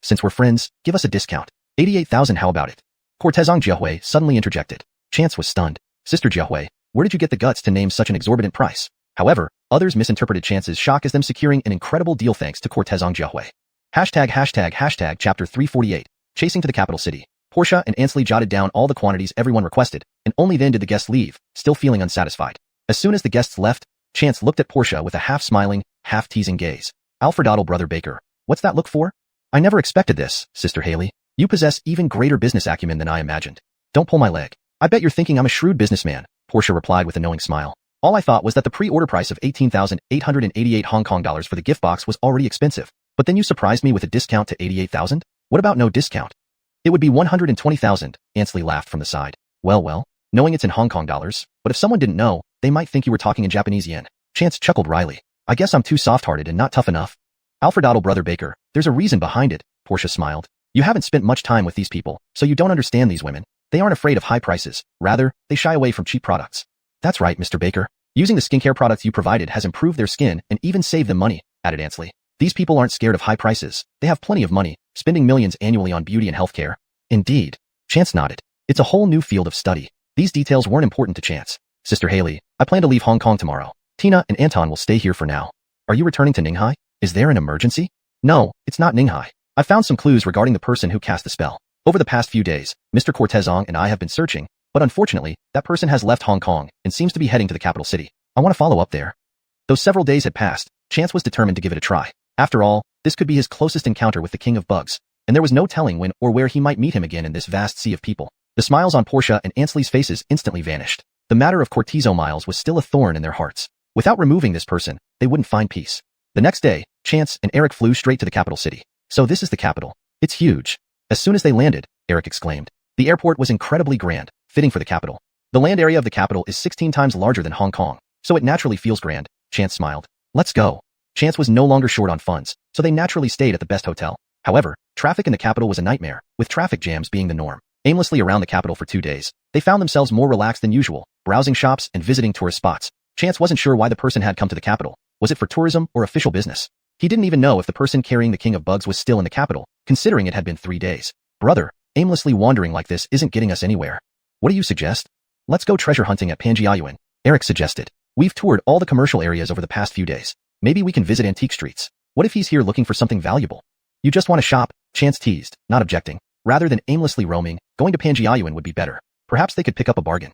Since we're friends, give us a discount. 88,000, how about it? Cortezong Jiahui suddenly interjected. Chance was stunned. Sister Jiahui, where did you get the guts to name such an exorbitant price? However, others misinterpreted Chance's shock as them securing an incredible deal thanks to Cortezong Jiahui. Chapter 348. Chasing to the capital city. Portia and Ansley jotted down all the quantities everyone requested, and only then did the guests leave, still feeling unsatisfied. As soon as the guests left, Chance looked at Portia with a half-smiling, half-teasing gaze. Alfredaddle Brother Baker. What's that look for? I never expected this, Sister Haley. You possess even greater business acumen than I imagined. Don't pull my leg. I bet you're thinking I'm a shrewd businessman, Portia replied with a knowing smile. All I thought was that the pre-order price of 18,888 Hong Kong dollars for the gift box was already expensive. But then you surprised me with a discount to 88,000? What about no discount? It would be 120,000, Ansley laughed from the side. Well, knowing it's in Hong Kong dollars, but if someone didn't know, they might think you were talking in Japanese yen. Chance chuckled wryly. I guess I'm too soft-hearted and not tough enough. Alfredaddle Brother Baker, there's a reason behind it, Portia smiled. You haven't spent much time with these people, so you don't understand these women. They aren't afraid of high prices. Rather, they shy away from cheap products. That's right, Mr. Baker. Using the skincare products you provided has improved their skin and even saved them money, added Ansley. These people aren't scared of high prices. They have plenty of money, spending millions annually on beauty and healthcare. Indeed. Chance nodded. It's a whole new field of study. These details weren't important to Chance. Sister Haley, I plan to leave Hong Kong tomorrow. Tina and Anton will stay here for now. Are you returning to Ninghai? Is there an emergency? No, it's not Ninghai. I found some clues regarding the person who cast the spell. Over the past few days, Mr. Cortezong and I have been searching, but unfortunately, that person has left Hong Kong and seems to be heading to the capital city. I want to follow up there. Though several days had passed, Chance was determined to give it a try. After all, this could be his closest encounter with the King of Bugs, and there was no telling when or where he might meet him again in this vast sea of people. The smiles on Portia and Ansley's faces instantly vanished. The matter of Cortizo Miles was still a thorn in their hearts. Without removing this person, they wouldn't find peace. The next day, Chance and Eric flew straight to the capital city. So this is the capital. It's huge. As soon as they landed, Eric exclaimed. The airport was incredibly grand, fitting for the capital. The land area of the capital is 16 times larger than Hong Kong, so it naturally feels grand, Chance smiled. Let's go. Chance was no longer short on funds, so they naturally stayed at the best hotel. However, traffic in the capital was a nightmare, with traffic jams being the norm. Aimlessly around the capital for 2 days, they found themselves more relaxed than usual, browsing shops and visiting tourist spots. Chance wasn't sure why the person had come to the capital. Was it for tourism or official business? He didn't even know if the person carrying the King of Bugs was still in the capital, considering it had been 3 days. Brother, aimlessly wandering like this isn't getting us anywhere. What do you suggest? Let's go treasure hunting at Panjiayuan, Eric suggested. We've toured all the commercial areas over the past few days. Maybe we can visit antique streets. What if he's here looking for something valuable? You just want to shop, Chance teased, not objecting. Rather than aimlessly roaming, going to Panjiayuan would be better. Perhaps they could pick up a bargain.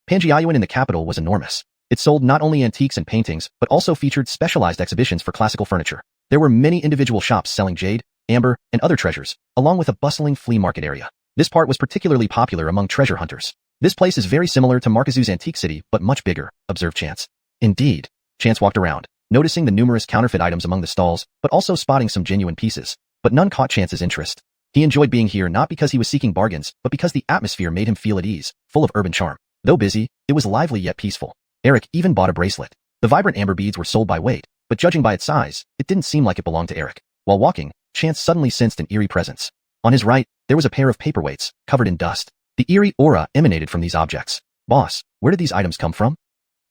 Panjiayuan in the capital was enormous. It sold not only antiques and paintings, but also featured specialized exhibitions for classical furniture. There were many individual shops selling jade, amber, and other treasures, along with a bustling flea market area. This part was particularly popular among treasure hunters. This place is very similar to Markazu's antique city, but much bigger, observed Chance. Indeed. Chance walked around, noticing the numerous counterfeit items among the stalls, but also spotting some genuine pieces. But none caught Chance's interest. He enjoyed being here not because he was seeking bargains, but because the atmosphere made him feel at ease, full of urban charm. Though busy, it was lively yet peaceful. Eric even bought a bracelet. The vibrant amber beads were sold by weight, but judging by its size, it didn't seem like it belonged to Eric. While walking, Chance suddenly sensed an eerie presence. On his right, there was a pair of paperweights, covered in dust. The eerie aura emanated from these objects. Boss, where did these items come from?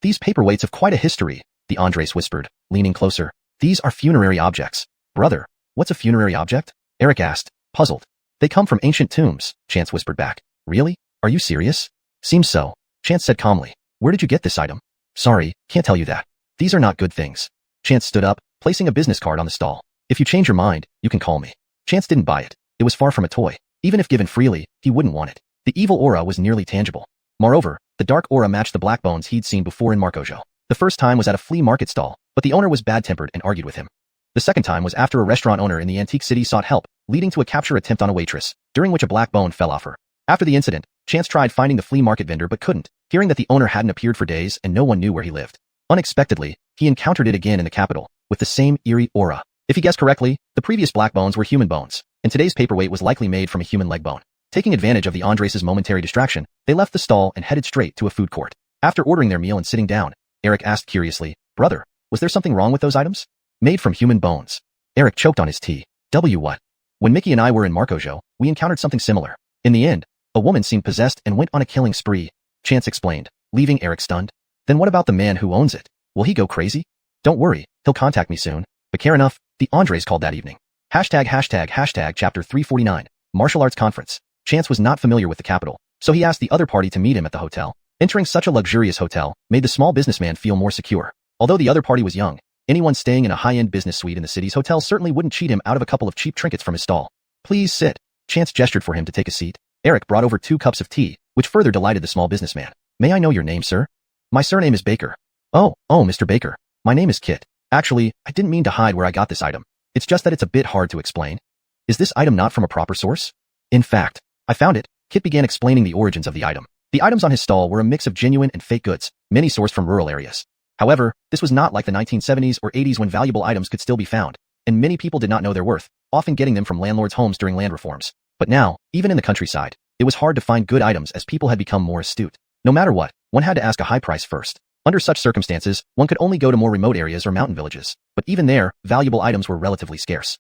These paperweights have quite a history, the Andres whispered, leaning closer. These are funerary objects. Brother, what's a funerary object? Eric asked, puzzled. They come from ancient tombs, Chance whispered back. Really? Are you serious? Seems so, Chance said calmly. Where did you get this item? Sorry, can't tell you that. These are not good things. Chance stood up, placing a business card on the stall. If you change your mind, you can call me. Chance didn't buy it. It was far from a toy. Even if given freely, he wouldn't want it. The evil aura was nearly tangible. Moreover, the dark aura matched the black bones he'd seen before in Markojo. The first time was at a flea market stall, but the owner was bad-tempered and argued with him. The second time was after a restaurant owner in the antique city sought help, leading to a capture attempt on a waitress, during which a black bone fell off her. After the incident, Chance tried finding the flea market vendor but couldn't, hearing that the owner hadn't appeared for days and no one knew where he lived. Unexpectedly, he encountered it again in the capital, with the same eerie aura. If he guessed correctly, the previous black bones were human bones, and today's paperweight was likely made from a human leg bone. Taking advantage of the Andres' momentary distraction, they left the stall and headed straight to a food court. After ordering their meal and sitting down, Eric asked curiously, Brother, was there something wrong with those items? Made from human bones. Eric choked on his tea. What? When Mickey and I were in Markojo, we encountered something similar. In the end, a woman seemed possessed and went on a killing spree, Chance explained, leaving Eric stunned. Then what about the man who owns it? Will he go crazy? Don't worry, he'll contact me soon. But care enough, the Andres called that evening. Chapter 349, Martial Arts Conference. Chance was not familiar with the capital, so he asked the other party to meet him at the hotel. Entering such a luxurious hotel made the small businessman feel more secure. Although the other party was young, Anyone staying in a high-end business suite in the city's hotel certainly wouldn't cheat him out of a couple of cheap trinkets from his stall. Please sit. Chance gestured for him to take a seat. Eric brought over 2 cups of tea, which further delighted the small businessman. May I know your name, sir? My surname is Baker. Oh, Mr. Baker. My name is Kit. Actually, I didn't mean to hide where I got this item. It's just that it's a bit hard to explain. Is this item not from a proper source? In fact, I found it. Kit began explaining the origins of the item. The items on his stall were a mix of genuine and fake goods, many sourced from rural areas. However, this was not like the 1970s or 80s when valuable items could still be found, and many people did not know their worth, often getting them from landlords' homes during land reforms. But now, even in the countryside, it was hard to find good items as people had become more astute. No matter what, one had to ask a high price first. Under such circumstances, one could only go to more remote areas or mountain villages, but even there, valuable items were relatively scarce.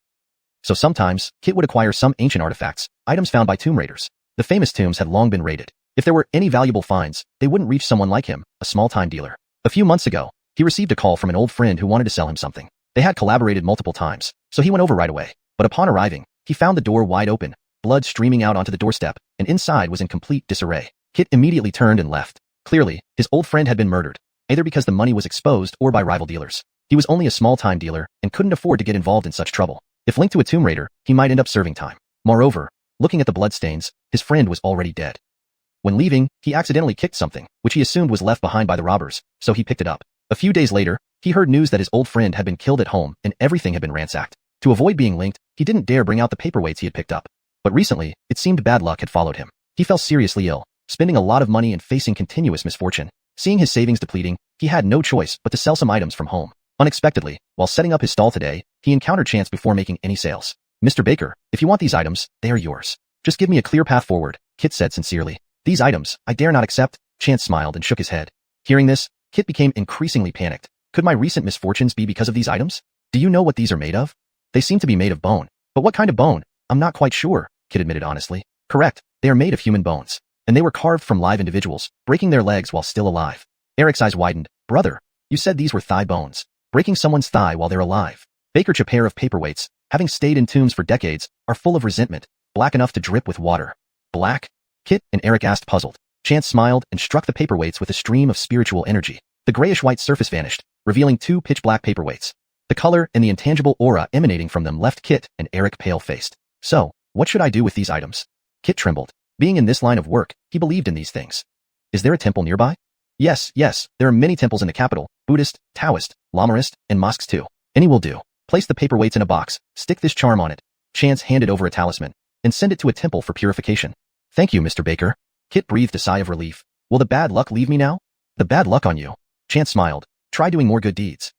So sometimes, Kit would acquire some ancient artifacts, items found by tomb raiders. The famous tombs had long been raided. If there were any valuable finds, they wouldn't reach someone like him, a small-time dealer. A few months ago, he received a call from an old friend who wanted to sell him something. They had collaborated multiple times, so he went over right away. But upon arriving, he found the door wide open, blood streaming out onto the doorstep, and inside was in complete disarray. Kit immediately turned and left. Clearly, his old friend had been murdered, either because the money was exposed or by rival dealers. He was only a small-time dealer and couldn't afford to get involved in such trouble. If linked to a tomb raider, he might end up serving time. Moreover, looking at the bloodstains, his friend was already dead. When leaving, he accidentally kicked something, which he assumed was left behind by the robbers, so he picked it up. A few days later, he heard news that his old friend had been killed at home and everything had been ransacked. To avoid being linked, he didn't dare bring out the paperweights he had picked up. But recently, it seemed bad luck had followed him. He fell seriously ill, spending a lot of money and facing continuous misfortune. Seeing his savings depleting, he had no choice but to sell some items from home. Unexpectedly, while setting up his stall today, he encountered Chance before making any sales. Mr. Baker, if you want these items, they are yours. Just give me a clear path forward, Kit said sincerely. These items, I dare not accept. Chance smiled and shook his head. Hearing this, Kit became increasingly panicked. Could my recent misfortunes be because of these items? Do you know what these are made of? They seem to be made of bone. But what kind of bone? I'm not quite sure, Kit admitted honestly. Correct, they are made of human bones. And they were carved from live individuals, breaking their legs while still alive. Eric's eyes widened. Brother, you said these were thigh bones. Breaking someone's thigh while they're alive. Baker's pair of paperweights, having stayed in tombs for decades, are full of resentment, black enough to drip with water. Black? Kit and Eric asked puzzled. Chance smiled and struck the paperweights with a stream of spiritual energy. The grayish-white surface vanished, revealing 2 pitch-black paperweights. The color and the intangible aura emanating from them left Kit and Eric pale-faced. So, what should I do with these items? Kit trembled. Being in this line of work, he believed in these things. Is there a temple nearby? Yes, there are many temples in the capital, Buddhist, Taoist, Lamarist, and mosques too. Any will do. Place the paperweights in a box, stick this charm on it. Chance handed over a talisman, and send it to a temple for purification. Thank you, Mr. Baker. Kit breathed a sigh of relief. Will the bad luck leave me now? The bad luck on you. Chance smiled. Try doing more good deeds.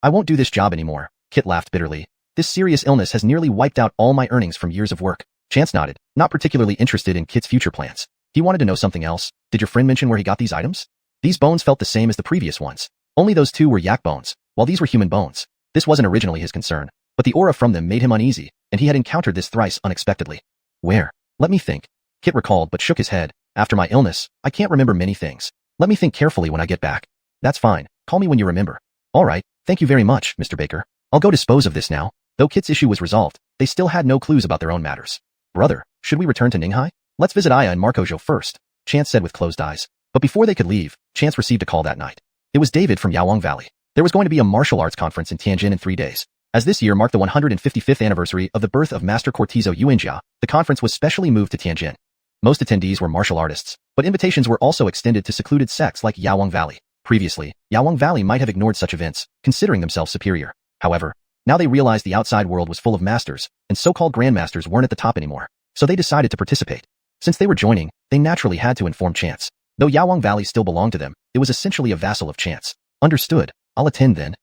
I won't do this job anymore. Kit laughed bitterly. This serious illness has nearly wiped out all my earnings from years of work. Chance nodded, not particularly interested in Kit's future plans. He wanted to know something else. Did your friend mention where he got these items? These bones felt the same as the previous ones. Only those 2 were yak bones, while these were human bones. This wasn't originally his concern, but the aura from them made him uneasy, and he had encountered this thrice unexpectedly. Where? Let me think. Kit recalled but shook his head. After my illness, I can't remember many things. Let me think carefully when I get back. That's fine. Call me when you remember. All right. Thank you very much, Mr. Baker. I'll go dispose of this now. Though Kit's issue was resolved, they still had no clues about their own matters. Brother, should we return to Ninghai? Let's visit Aya and Marcojo first, Chance said with closed eyes. But before they could leave, Chance received a call that night. It was David from Yawang Valley. There was going to be a martial arts conference in Tianjin in 3 days. As this year marked the 155th anniversary of the birth of Master Cortizo Yuanjia, the conference was specially moved to Tianjin. Most attendees were martial artists, but invitations were also extended to secluded sects like Yawang Valley. Previously, Yawang Valley might have ignored such events, considering themselves superior. However, now they realized the outside world was full of masters, and so-called grandmasters weren't at the top anymore. So they decided to participate. Since they were joining, they naturally had to inform Chance. Though Yawang Valley still belonged to them, it was essentially a vassal of Chance. Understood. I'll attend then.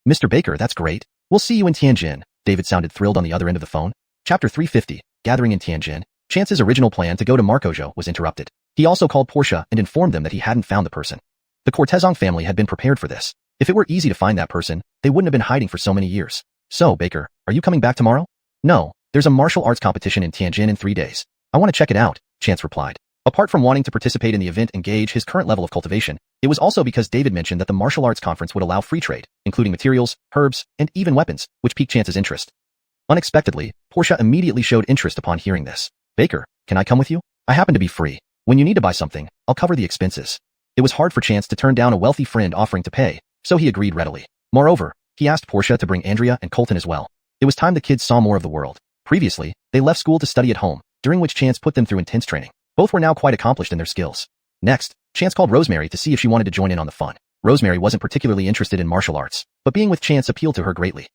Mr. Baker, that's great. We'll see you in Tianjin. David sounded thrilled on the other end of the phone. Chapter 350, Gathering in Tianjin. Chance's original plan to go to Marcojo was interrupted. He also called Portia and informed them that he hadn't found the person. The Cortezong family had been prepared for this. If it were easy to find that person, they wouldn't have been hiding for so many years. So, Baker, are you coming back tomorrow? No, there's a martial arts competition in Tianjin in 3 days. I want to check it out, Chance replied. Apart from wanting to participate in the event and gauge his current level of cultivation, it was also because David mentioned that the martial arts conference would allow free trade, including materials, herbs, and even weapons, which piqued Chance's interest. Unexpectedly, Portia immediately showed interest upon hearing this. Baker, can I come with you? I happen to be free. When you need to buy something, I'll cover the expenses. It was hard for Chance to turn down a wealthy friend offering to pay, so he agreed readily. Moreover, He asked Portia to bring Andrea and Colton as well. It was time the kids saw more of the world. Previously, they left school to study at home, during which Chance put them through intense training. Both were now quite accomplished in their skills. Next, Chance called Rosemary to see if she wanted to join in on the fun. Rosemary wasn't particularly interested in martial arts, but being with Chance appealed to her greatly.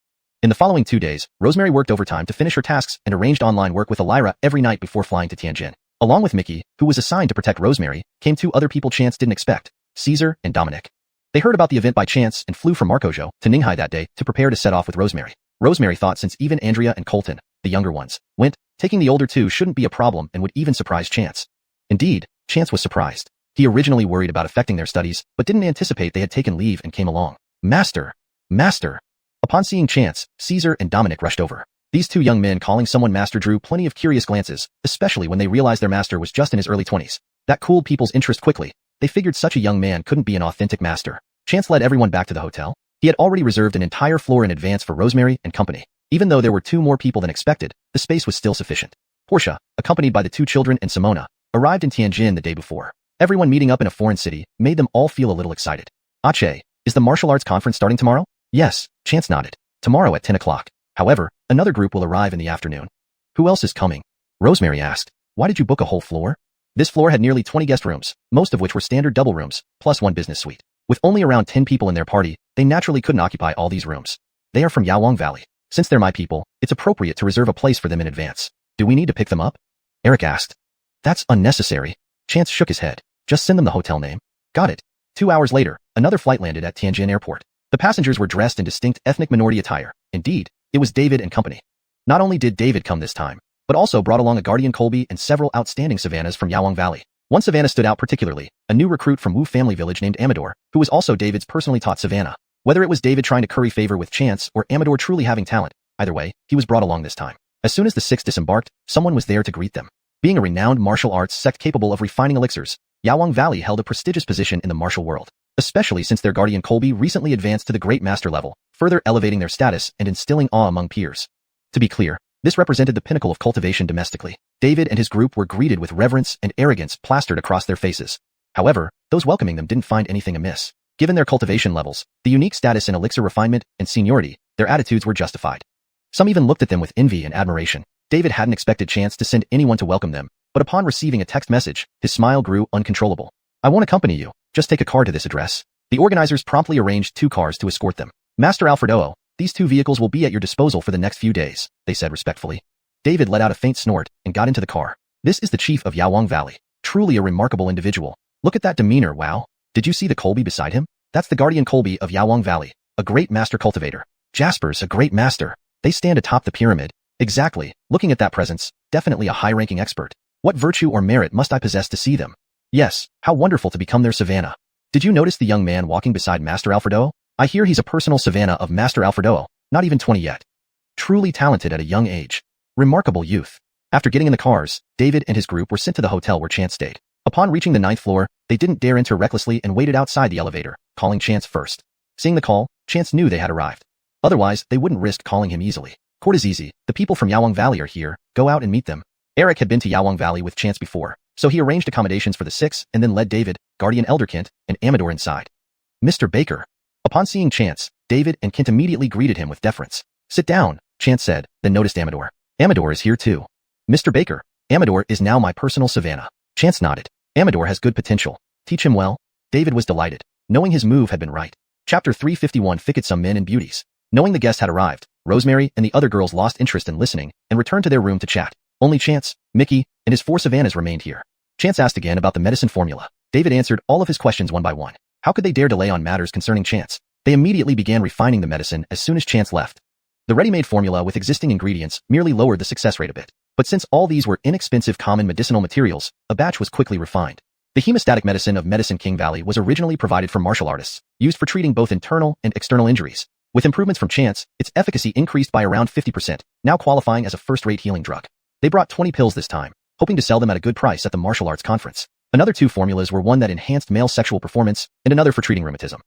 In the following 2 days, Rosemary worked overtime to finish her tasks and arranged online work with Elira every night before flying to Tianjin. Along with Mickey, who was assigned to protect Rosemary, came 2 other people Chance didn't expect, Caesar and Dominic. They heard about the event by chance and flew from Marcojo to Ninghai that day to prepare to set off with Rosemary. Rosemary thought since even Andrea and Colton, the younger ones, went, taking the older 2 shouldn't be a problem and would even surprise Chance. Indeed, Chance was surprised. He originally worried about affecting their studies, but didn't anticipate they had taken leave and came along. Master! Master! Upon seeing Chance, Caesar and Dominic rushed over. These 2 young men calling someone master drew plenty of curious glances, especially when they realized their master was just in his early 20s. That cooled people's interest quickly. They figured such a young man couldn't be an authentic master. Chance led everyone back to the hotel. He had already reserved an entire floor in advance for Rosemary and company. Even though there were 2 more people than expected, the space was still sufficient. Portia, accompanied by the 2 children and Simona, arrived in Tianjin the day before. Everyone meeting up in a foreign city made them all feel a little excited. Ache, is the martial arts conference starting tomorrow? Yes, Chance nodded. Tomorrow at 10 o'clock. However, another group will arrive in the afternoon. Who else is coming? Rosemary asked. Why did you book a whole floor? This floor had nearly 20 guest rooms, most of which were standard double rooms, plus 1 business suite. With only around 10 people in their party, they naturally couldn't occupy all these rooms. They are from Yawang Valley. Since they're my people, it's appropriate to reserve a place for them in advance. Do we need to pick them up? Eric asked. That's unnecessary. Chance shook his head. Just send them the hotel name. Got it. 2 hours later, another flight landed at Tianjin Airport. The passengers were dressed in distinct ethnic minority attire. Indeed, it was David and company. Not only did David come this time, but also brought along a guardian Colby and several outstanding Savannahs from Yawang Valley. One Savannah stood out particularly, a new recruit from Wu family village named Amador, who was also David's personally taught Savannah. Whether it was David trying to curry favor with Chance or Amador truly having talent, either way, he was brought along this time. As soon as the 6 disembarked, someone was there to greet them. Being a renowned martial arts sect capable of refining elixirs, Yawang Valley held a prestigious position in the martial world, especially since their guardian Colby recently advanced to the great master level, further elevating their status and instilling awe among peers. To be clear, this represented the pinnacle of cultivation domestically. David and his group were greeted with reverence and arrogance plastered across their faces. However, those welcoming them didn't find anything amiss. Given their cultivation levels, the unique status in elixir refinement, and seniority, their attitudes were justified. Some even looked at them with envy and admiration. David hadn't expected Chance to send anyone to welcome them, but upon receiving a text message, his smile grew uncontrollable. I won't accompany you, just take a car to this address. The organizers promptly arranged 2 cars to escort them. Master Alfredo, these 2 vehicles will be at your disposal for the next few days, they said respectfully. David let out a faint snort and got into the car. This is the chief of Yawang Valley. Truly a remarkable individual. Look at that demeanor, wow. Did you see the Colby beside him? That's the guardian Colby of Yawang Valley, a great master cultivator. Jasper's a great master. They stand atop the pyramid. Exactly, looking at that presence, definitely a high-ranking expert. What virtue or merit must I possess to see them? Yes, how wonderful to become their Savannah. Did you notice the young man walking beside Master Alfredo? I hear he's a personal Savannah of Master Alfredo, not even 20 yet. Truly talented at a young age. Remarkable youth. After getting in the cars, David and his group were sent to the hotel where Chance stayed. Upon reaching the 9th floor, they didn't dare enter recklessly and waited outside the elevator, calling Chance first. Seeing the call, Chance knew they had arrived. Otherwise, they wouldn't risk calling him easily. Court is easy, the people from Yawang Valley are here, go out and meet them. Eric had been to Yawang Valley with Chance before, so he arranged accommodations for the 6 and then led David, Guardian Elder Kent, and Amador inside. Mr. Baker. Upon seeing Chance, David and Kent immediately greeted him with deference. Sit down, Chance said, then noticed Amador. Amador is here too. Mr. Baker, Amador is now my personal Savannah. Chance nodded. Amador has good potential. Teach him well. David was delighted, knowing his move had been right. Chapter 351 Ficket Some Men and Beauties. Knowing the guest had arrived, Rosemary and the other girls lost interest in listening and returned to their room to chat. Only Chance, Mickey, and his 4 Savannahs remained here. Chance asked again about the medicine formula. David answered all of his questions one by one. How could they dare delay on matters concerning Chance? They immediately began refining the medicine as soon as Chance left. The ready-made formula with existing ingredients merely lowered the success rate a bit. But since all these were inexpensive common medicinal materials, a batch was quickly refined. The hemostatic medicine of Medicine King Valley was originally provided for martial artists, used for treating both internal and external injuries. With improvements from Chance, its efficacy increased by around 50%, now qualifying as a first-rate healing drug. They brought 20 pills this time, hoping to sell them at a good price at the martial arts conference. Another 2 formulas were one that enhanced male sexual performance and another for treating rheumatism.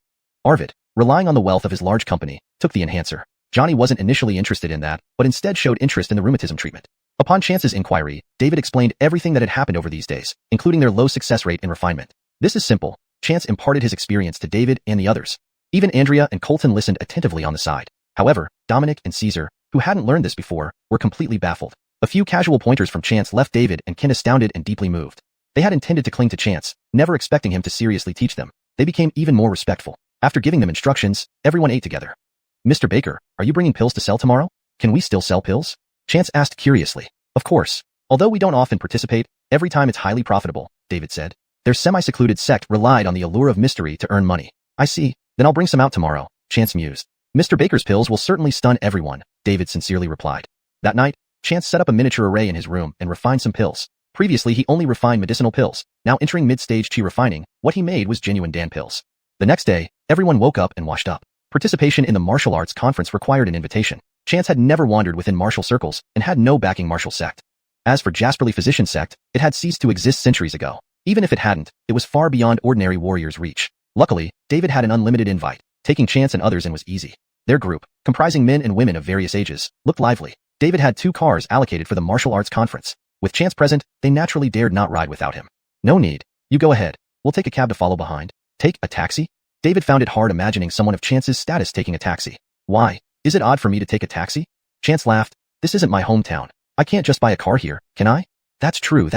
Arvid, relying on the wealth of his large company, took the enhancer. Johnny wasn't initially interested in that, but instead showed interest in the rheumatism treatment. Upon Chance's inquiry, David explained everything that had happened over these days, including their low success rate and refinement. This is simple. Chance imparted his experience to David and the others. Even Andrea and Colton listened attentively on the side. However, Dominic and Caesar, who hadn't learned this before, were completely baffled. A few casual pointers from Chance left David and Ken astounded and deeply moved. They had intended to cling to Chance, never expecting him to seriously teach them. They became even more respectful. After giving them instructions, everyone ate together. Mr. Baker, are you bringing pills to sell tomorrow? Can we still sell pills? Chance asked curiously. Of course. Although we don't often participate, every time it's highly profitable, David said. Their semi-secluded sect relied on the allure of mystery to earn money. I see. Then I'll bring some out tomorrow, Chance mused. Mr. Baker's pills will certainly stun everyone, David sincerely replied. That night, Chance set up a miniature array in his room and refined some pills. Previously he only refined medicinal pills. Now entering mid-stage chi refining, what he made was genuine Dan pills. The next day, everyone woke up and washed up. Participation in the martial arts conference required an invitation. Chance had never wandered within martial circles and had no backing martial sect. As for Jasperly Physician Sect, it had ceased to exist centuries ago. Even if it hadn't, it was far beyond ordinary warriors' reach. Luckily, David had an unlimited invite. Taking Chance and others in was easy. Their group, comprising men and women of various ages, looked lively. David had 2 cars allocated for the martial arts conference. With Chance present, they naturally dared not ride without him. No need. You go ahead. We'll take a cab to follow behind. Take a taxi? David found it hard imagining someone of Chance's status taking a taxi. Why? Is it odd for me to take a taxi? Chance laughed. This isn't my hometown. I can't just buy a car here, can I? That's true.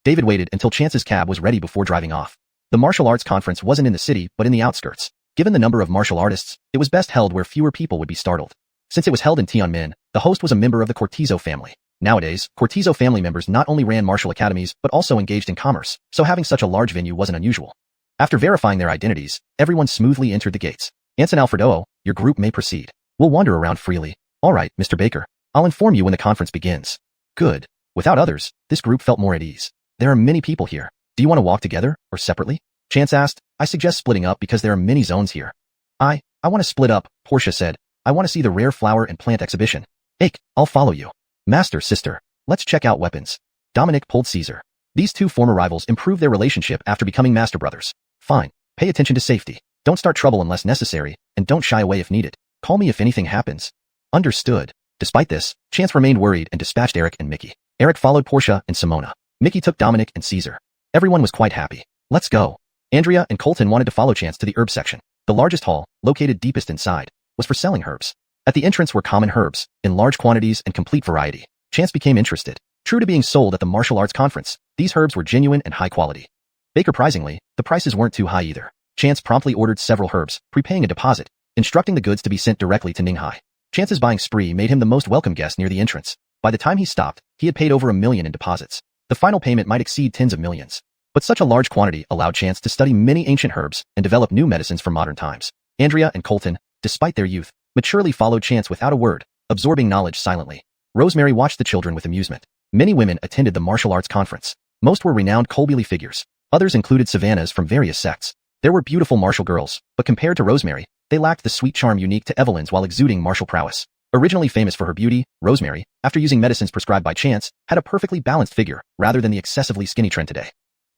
David waited until Chance's cab was ready before driving off. The martial arts conference wasn't in the city, but in the outskirts. Given the number of martial artists, it was best held where fewer people would be startled. Since it was held in Tianmin, the host was a member of the Cortizo family. Nowadays, Cortizo family members not only ran martial academies, but also engaged in commerce, so having such a large venue wasn't unusual. After verifying their identities, everyone smoothly entered the gates. Anson Alfredo, your group may proceed. We'll wander around freely. All right, Mr. Baker. I'll inform you when the conference begins. Good. Without others, this group felt more at ease. There are many people here. Do you want to walk together, or separately? Chance asked. I suggest splitting up because there are many zones here. I want to split up, Portia said. I want to see the rare flower and plant exhibition. Ake, I'll follow you. Master, sister. Let's check out weapons. Dominic pulled Caesar. These 2 former rivals improved their relationship after becoming master brothers. Fine. Pay attention to safety. Don't start trouble unless necessary, and don't shy away if needed. Call me if anything happens. Understood. Despite this, Chance remained worried and dispatched Eric and Mickey. Eric followed Portia and Simona. Mickey took Dominic and Caesar. Everyone was quite happy. Let's go. Andrea and Colton wanted to follow Chance to the herb section. The largest hall, located deepest inside, was for selling herbs. At the entrance were common herbs, in large quantities and complete variety. Chance became interested. True to being sold at the martial arts conference, these herbs were genuine and high quality. Baker surprisingly, the prices weren't too high either. Chance promptly ordered several herbs, prepaying a deposit, instructing the goods to be sent directly to Ninghai. Chance's buying spree made him the most welcome guest near the entrance. By the time he stopped, he had paid over $1 million in deposits. The final payment might exceed tens of millions. But such a large quantity allowed Chance to study many ancient herbs and develop new medicines for modern times. Andrea and Colton, despite their youth, maturely followed Chance without a word, absorbing knowledge silently. Rosemary watched the children with amusement. Many women attended the martial arts conference. Most were renowned Colbily figures. Others included Savannahs from various sects. There were beautiful martial girls, but compared to Rosemary, they lacked the sweet charm unique to Evelyn's while exuding martial prowess. Originally famous for her beauty, Rosemary, after using medicines prescribed by Chance, had a perfectly balanced figure, rather than the excessively skinny trend today.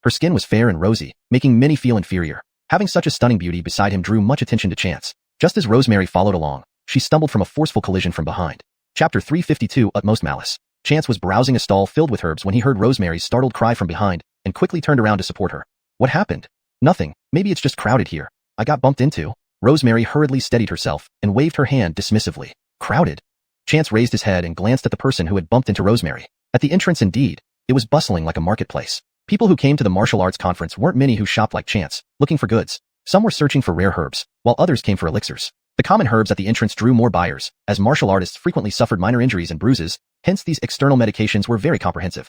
Her skin was fair and rosy, making many feel inferior. Having such a stunning beauty beside him drew much attention to Chance. Just as Rosemary followed along, she stumbled from a forceful collision from behind. Chapter 352 Utmost Malice. Chance was browsing a stall filled with herbs when he heard Rosemary's startled cry from behind, and quickly turned around to support her. What happened? Nothing. Maybe it's just crowded here. I got bumped into. Rosemary hurriedly steadied herself, and waved her hand dismissively. Crowded? Chance raised his head and glanced at the person who had bumped into Rosemary. At the entrance indeed, it was bustling like a marketplace. People who came to the martial arts conference weren't many who shopped like Chance, looking for goods. Some were searching for rare herbs, while others came for elixirs. The common herbs at the entrance drew more buyers, as martial artists frequently suffered minor injuries and bruises, hence these external medications were very comprehensive.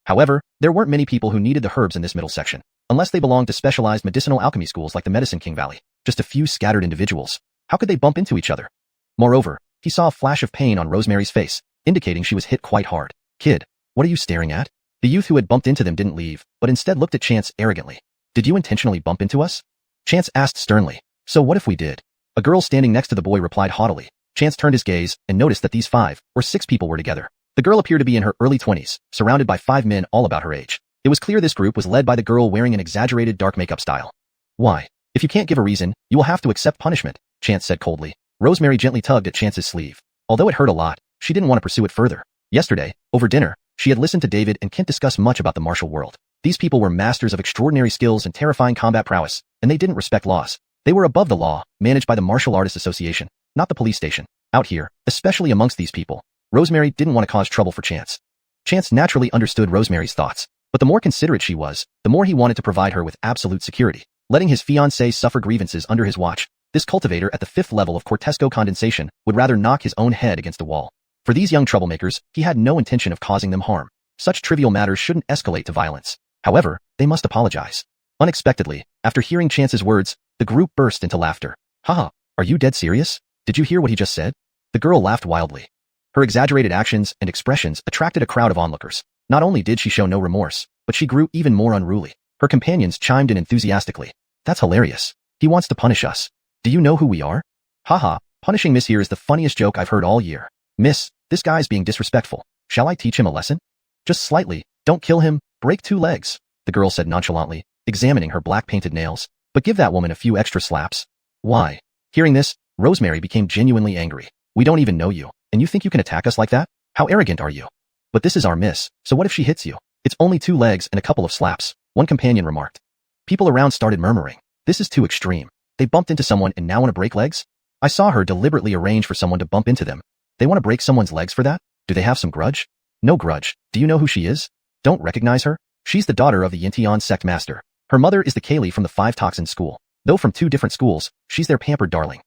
However, there weren't many people who needed the herbs in this middle section, unless they belonged to specialized medicinal alchemy schools like the Medicine King Valley. Just a few scattered individuals. How could they bump into each other? Moreover, he saw a flash of pain on Rosemary's face, indicating she was hit quite hard. Kid, what are you staring at? The youth who had bumped into them didn't leave, but instead looked at Chance arrogantly. Did you intentionally bump into us? Chance asked sternly. So what if we did? A girl standing next to the boy replied haughtily. Chance turned his gaze and noticed that these 5 or 6 people were together. The girl appeared to be in her early 20s, surrounded by 5 men all about her age. It was clear this group was led by the girl wearing an exaggerated dark makeup style. Why? If you can't give a reason, you will have to accept punishment, Chance said coldly. Rosemary gently tugged at Chance's sleeve. Although it hurt a lot, she didn't want to pursue it further. Yesterday, over dinner, she had listened to David and Kent discuss much about the martial world. These people were masters of extraordinary skills and terrifying combat prowess, and they didn't respect laws. They were above the law, managed by the Martial Artists Association, not the police station. Out here, especially amongst these people, Rosemary didn't want to cause trouble for Chance. Chance naturally understood Rosemary's thoughts, but the more considerate she was, the more he wanted to provide her with absolute security. Letting his fiancée suffer grievances under his watch, this cultivator at the 5th level of Cortesco condensation would rather knock his own head against a wall. For these young troublemakers, he had no intention of causing them harm. Such trivial matters shouldn't escalate to violence. However, they must apologize. Unexpectedly, after hearing Chance's words, the group burst into laughter. Haha, are you dead serious? Did you hear what he just said? The girl laughed wildly. Her exaggerated actions and expressions attracted a crowd of onlookers. Not only did she show no remorse, but she grew even more unruly. Her companions chimed in enthusiastically. That's hilarious. He wants to punish us. Do you know who we are? Haha, punishing Miss here is the funniest joke I've heard all year. Miss, this guy's being disrespectful. Shall I teach him a lesson? Just slightly. Don't kill him. Break 2 legs, the girl said nonchalantly, examining her black painted nails. But give that woman a few extra slaps. Why? Hearing this, Rosemary became genuinely angry. We don't even know you, and you think you can attack us like that? How arrogant are you? But this is our miss, so what if she hits you? It's only 2 legs and a couple of slaps, one companion remarked. People around started murmuring. This is too extreme. They bumped into someone and now want to break legs? I saw her deliberately arrange for someone to bump into them. They want to break someone's legs for that? Do they have some grudge? No grudge. Do you know who she is? Don't recognize her? She's the daughter of the Yintian sect master. Her mother is the Kaylee from the 5 Toxin school. Though from 2 different schools, she's their pampered darling.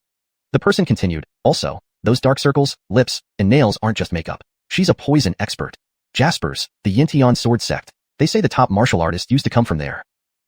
The person continued, also, those dark circles, lips, and nails aren't just makeup. She's a poison expert. Jaspers, the Yintian sword sect. They say the top martial artists used to come from there.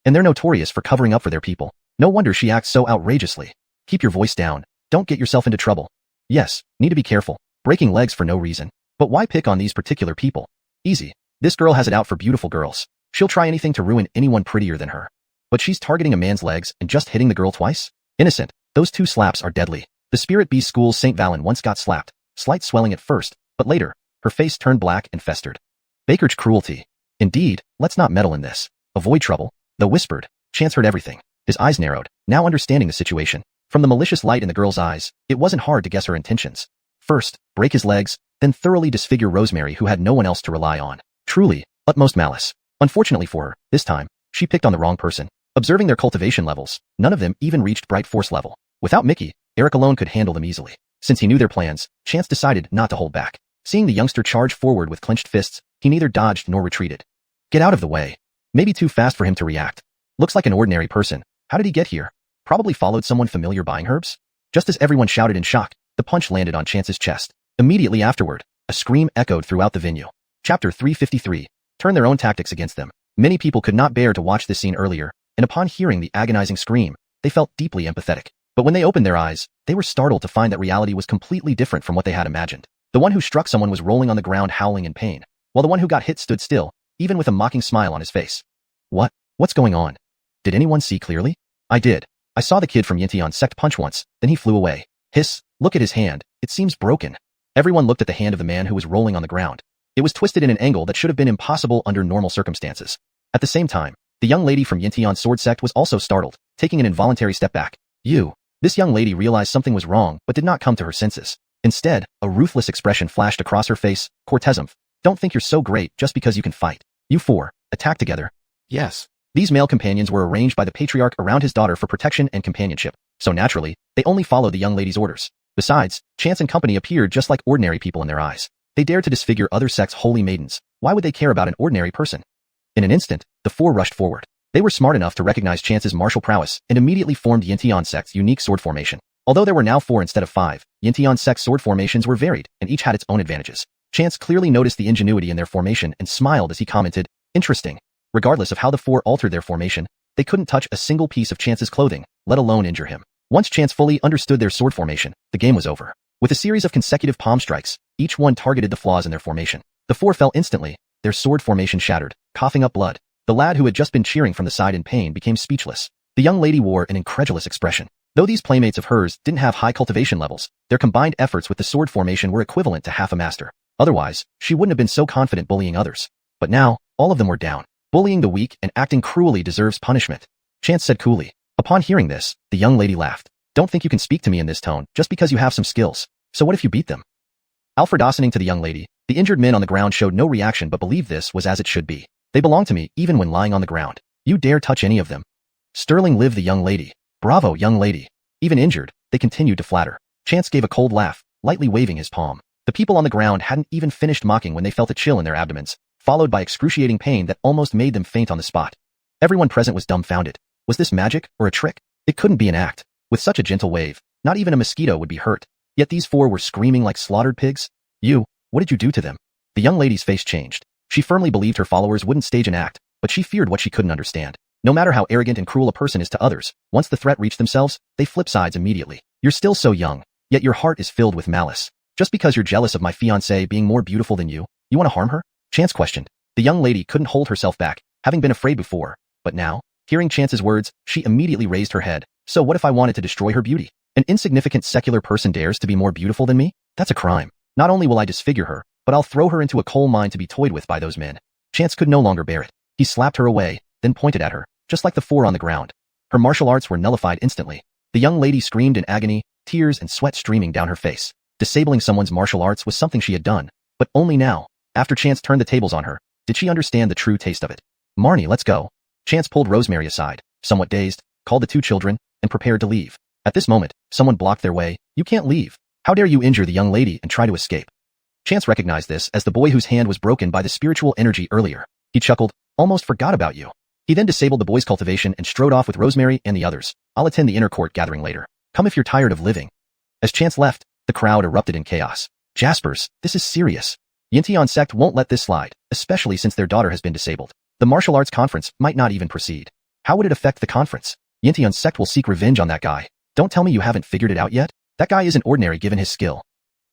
And they're notorious for covering up for their people. No wonder she acts so outrageously. Keep your voice down. Don't get yourself into trouble. Yes, need to be careful. Breaking legs for no reason. But why pick on these particular people? Easy. This girl has it out for beautiful girls. She'll try anything to ruin anyone prettier than her. But she's targeting a man's legs and just hitting the girl twice? Innocent. Those 2 slaps are deadly. The Spirit Beast School's St. Valen once got slapped, slight swelling at first, but later, her face turned black and festered. Baker's cruelty. Indeed, let's not meddle in this. Avoid trouble. Though whispered, Chance heard everything. His eyes narrowed, now understanding the situation. From the malicious light in the girl's eyes, it wasn't hard to guess her intentions. First, break his legs, then thoroughly disfigure Rosemary who had no one else to rely on. Truly, utmost malice. Unfortunately for her, this time, she picked on the wrong person. Observing their cultivation levels, none of them even reached bright force level. Without Mickey, Eric alone could handle them easily. Since he knew their plans, Chance decided not to hold back. Seeing the youngster charge forward with clenched fists, he neither dodged nor retreated. Get out of the way. Maybe too fast for him to react. Looks like an ordinary person. How did he get here? Probably followed someone familiar buying herbs? Just as everyone shouted in shock, the punch landed on Chance's chest. Immediately afterward, a scream echoed throughout the venue. Chapter 353. Turn their own tactics against them. Many people could not bear to watch this scene earlier, and upon hearing the agonizing scream, they felt deeply empathetic. But when they opened their eyes, they were startled to find that reality was completely different from what they had imagined. The one who struck someone was rolling on the ground howling in pain, while the one who got hit stood still, even with a mocking smile on his face. What's going on? Did anyone see clearly? I did. I saw the kid from Yintian sect punch once, then he flew away. Hiss, look at his hand, it seems broken. Everyone looked at the hand of the man who was rolling on the ground. It was twisted in an angle that should have been impossible under normal circumstances. At the same time, the young lady from Yintian sword sect was also startled, taking an involuntary step back. This young lady realized something was wrong but did not come to her senses. Instead, a ruthless expression flashed across her face. Cortesum, don't think you're so great just because you can fight. You 4, attack together. Yes. These male companions were arranged by the patriarch around his daughter for protection and companionship, so naturally, they only followed the young lady's orders. Besides, Chance and company appeared just like ordinary people in their eyes. They dared to disfigure other sects' holy maidens. Why would they care about an ordinary person? In an instant, the 4 rushed forward. They were smart enough to recognize Chance's martial prowess and immediately formed Yintian sect's unique sword formation. Although there were now 4 instead of 5, Yintian sect's sword formations were varied, and each had its own advantages. Chance clearly noticed the ingenuity in their formation and smiled as he commented, interesting. Regardless of how the 4 altered their formation, they couldn't touch a single piece of Chance's clothing, let alone injure him. Once Chance fully understood their sword formation, the game was over. With a series of consecutive palm strikes, each one targeted the flaws in their formation. The 4 fell instantly, their sword formation shattered, coughing up blood. The lad who had just been cheering from the side in pain became speechless. The young lady wore an incredulous expression. Though these playmates of hers didn't have high cultivation levels, their combined efforts with the sword formation were equivalent to half a master. Otherwise, she wouldn't have been so confident bullying others. But now, all of them were down. Bullying the weak and acting cruelly deserves punishment, Chance said coolly. Upon hearing this, the young lady laughed. Don't think you can speak to me in this tone just because you have some skills. So what if you beat them? Alfred Ossining to the young lady, the injured men on the ground showed no reaction but believed this was as it should be. They belong to me even when lying on the ground. You dare touch any of them. Sterling lived the young lady. Bravo, young lady. Even injured, they continued to flatter. Chance gave a cold laugh, lightly waving his palm. The people on the ground hadn't even finished mocking when they felt a chill in their abdomens, followed by excruciating pain that almost made them faint on the spot. Everyone present was dumbfounded. Was this magic or a trick? It couldn't be an act. With such a gentle wave, not even a mosquito would be hurt. Yet these four were screaming like slaughtered pigs. What did you do to them? The young lady's face changed. She firmly believed her followers wouldn't stage an act, but she feared what she couldn't understand. No matter how arrogant and cruel a person is to others, once the threat reached themselves, they flip sides immediately. You're still so young, yet your heart is filled with malice. Just because you're jealous of my fiancée being more beautiful than you want to harm her? Chance questioned. The young lady couldn't hold herself back, having been afraid before, but now, hearing Chance's words, she immediately raised her head. So what if I wanted to destroy her beauty? An insignificant secular person dares to be more beautiful than me? That's a crime. Not only will I disfigure her, but I'll throw her into a coal mine to be toyed with by those men. Chance could no longer bear it. He slapped her away, then pointed at her, just like the four on the ground. Her martial arts were nullified instantly. The young lady screamed in agony, tears and sweat streaming down her face. Disabling someone's martial arts was something she had done, but only now, after Chance turned the tables on her, did she understand the true taste of it. Marnie, let's go. Chance pulled Rosemary aside, somewhat dazed, called the two children, and prepared to leave. At this moment, someone blocked their way. You can't leave. How dare you injure the young lady and try to escape? Chance recognized this as the boy whose hand was broken by the spiritual energy earlier. He chuckled, almost forgot about you. He then disabled the boy's cultivation and strode off with Rosemary and the others. I'll attend the inner court gathering later. Come if you're tired of living. As Chance left, the crowd erupted in chaos. Jaspers, this is serious. Yintian sect won't let this slide, especially since their daughter has been disabled. The martial arts conference might not even proceed. How would it affect the conference? Yintian sect will seek revenge on that guy. Don't tell me you haven't figured it out yet? That guy isn't ordinary given his skill.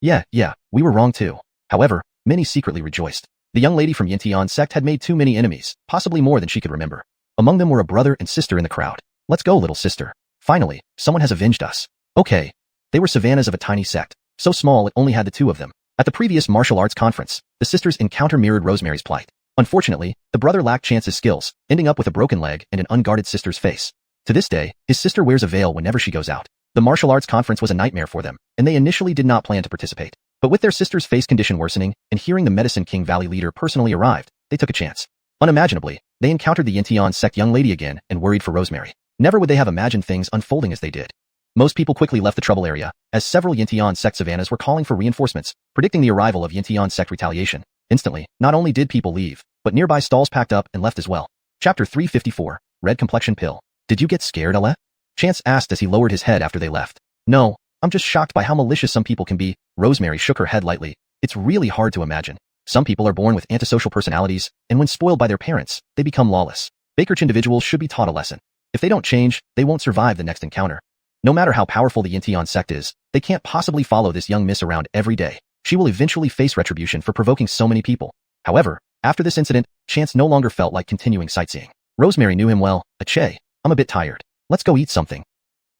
Yeah, we were wrong too. However, many secretly rejoiced. The young lady from Yintian sect had made too many enemies, possibly more than she could remember. Among them were a brother and sister in the crowd. Let's go, little sister. Finally, someone has avenged us. Okay. They were savannas of a tiny sect, so small it only had the two of them. At the previous martial arts conference, the sisters' encounter mirrored Rosemary's plight. Unfortunately, the brother lacked Chance's skills, ending up with a broken leg and an unguarded sister's face. To this day, his sister wears a veil whenever she goes out. The martial arts conference was a nightmare for them, and they initially did not plan to participate. But with their sister's face condition worsening, and hearing the Medicine King Valley leader personally arrived, they took a chance. Unimaginably, they encountered the Yintian sect young lady again and worried for Rosemary. Never would they have imagined things unfolding as they did. Most people quickly left the trouble area, as several Yintian sect savannas were calling for reinforcements, predicting the arrival of Yintian sect retaliation. Instantly, not only did people leave, but nearby stalls packed up and left as well. Chapter 354, Red Complexion Pill. Did you get scared, Alette? Chance asked as he lowered his head after they left. No, I'm just shocked by how malicious some people can be. Rosemary shook her head lightly. It's really hard to imagine. Some people are born with antisocial personalities, and when spoiled by their parents, they become lawless. Bakerch individuals should be taught a lesson. If they don't change, they won't survive the next encounter. No matter how powerful the Yintian sect is, they can't possibly follow this young miss around every day. She will eventually face retribution for provoking so many people. However, after this incident, Chance no longer felt like continuing sightseeing. Rosemary knew him well. Ache, I'm a bit tired. Let's go eat something.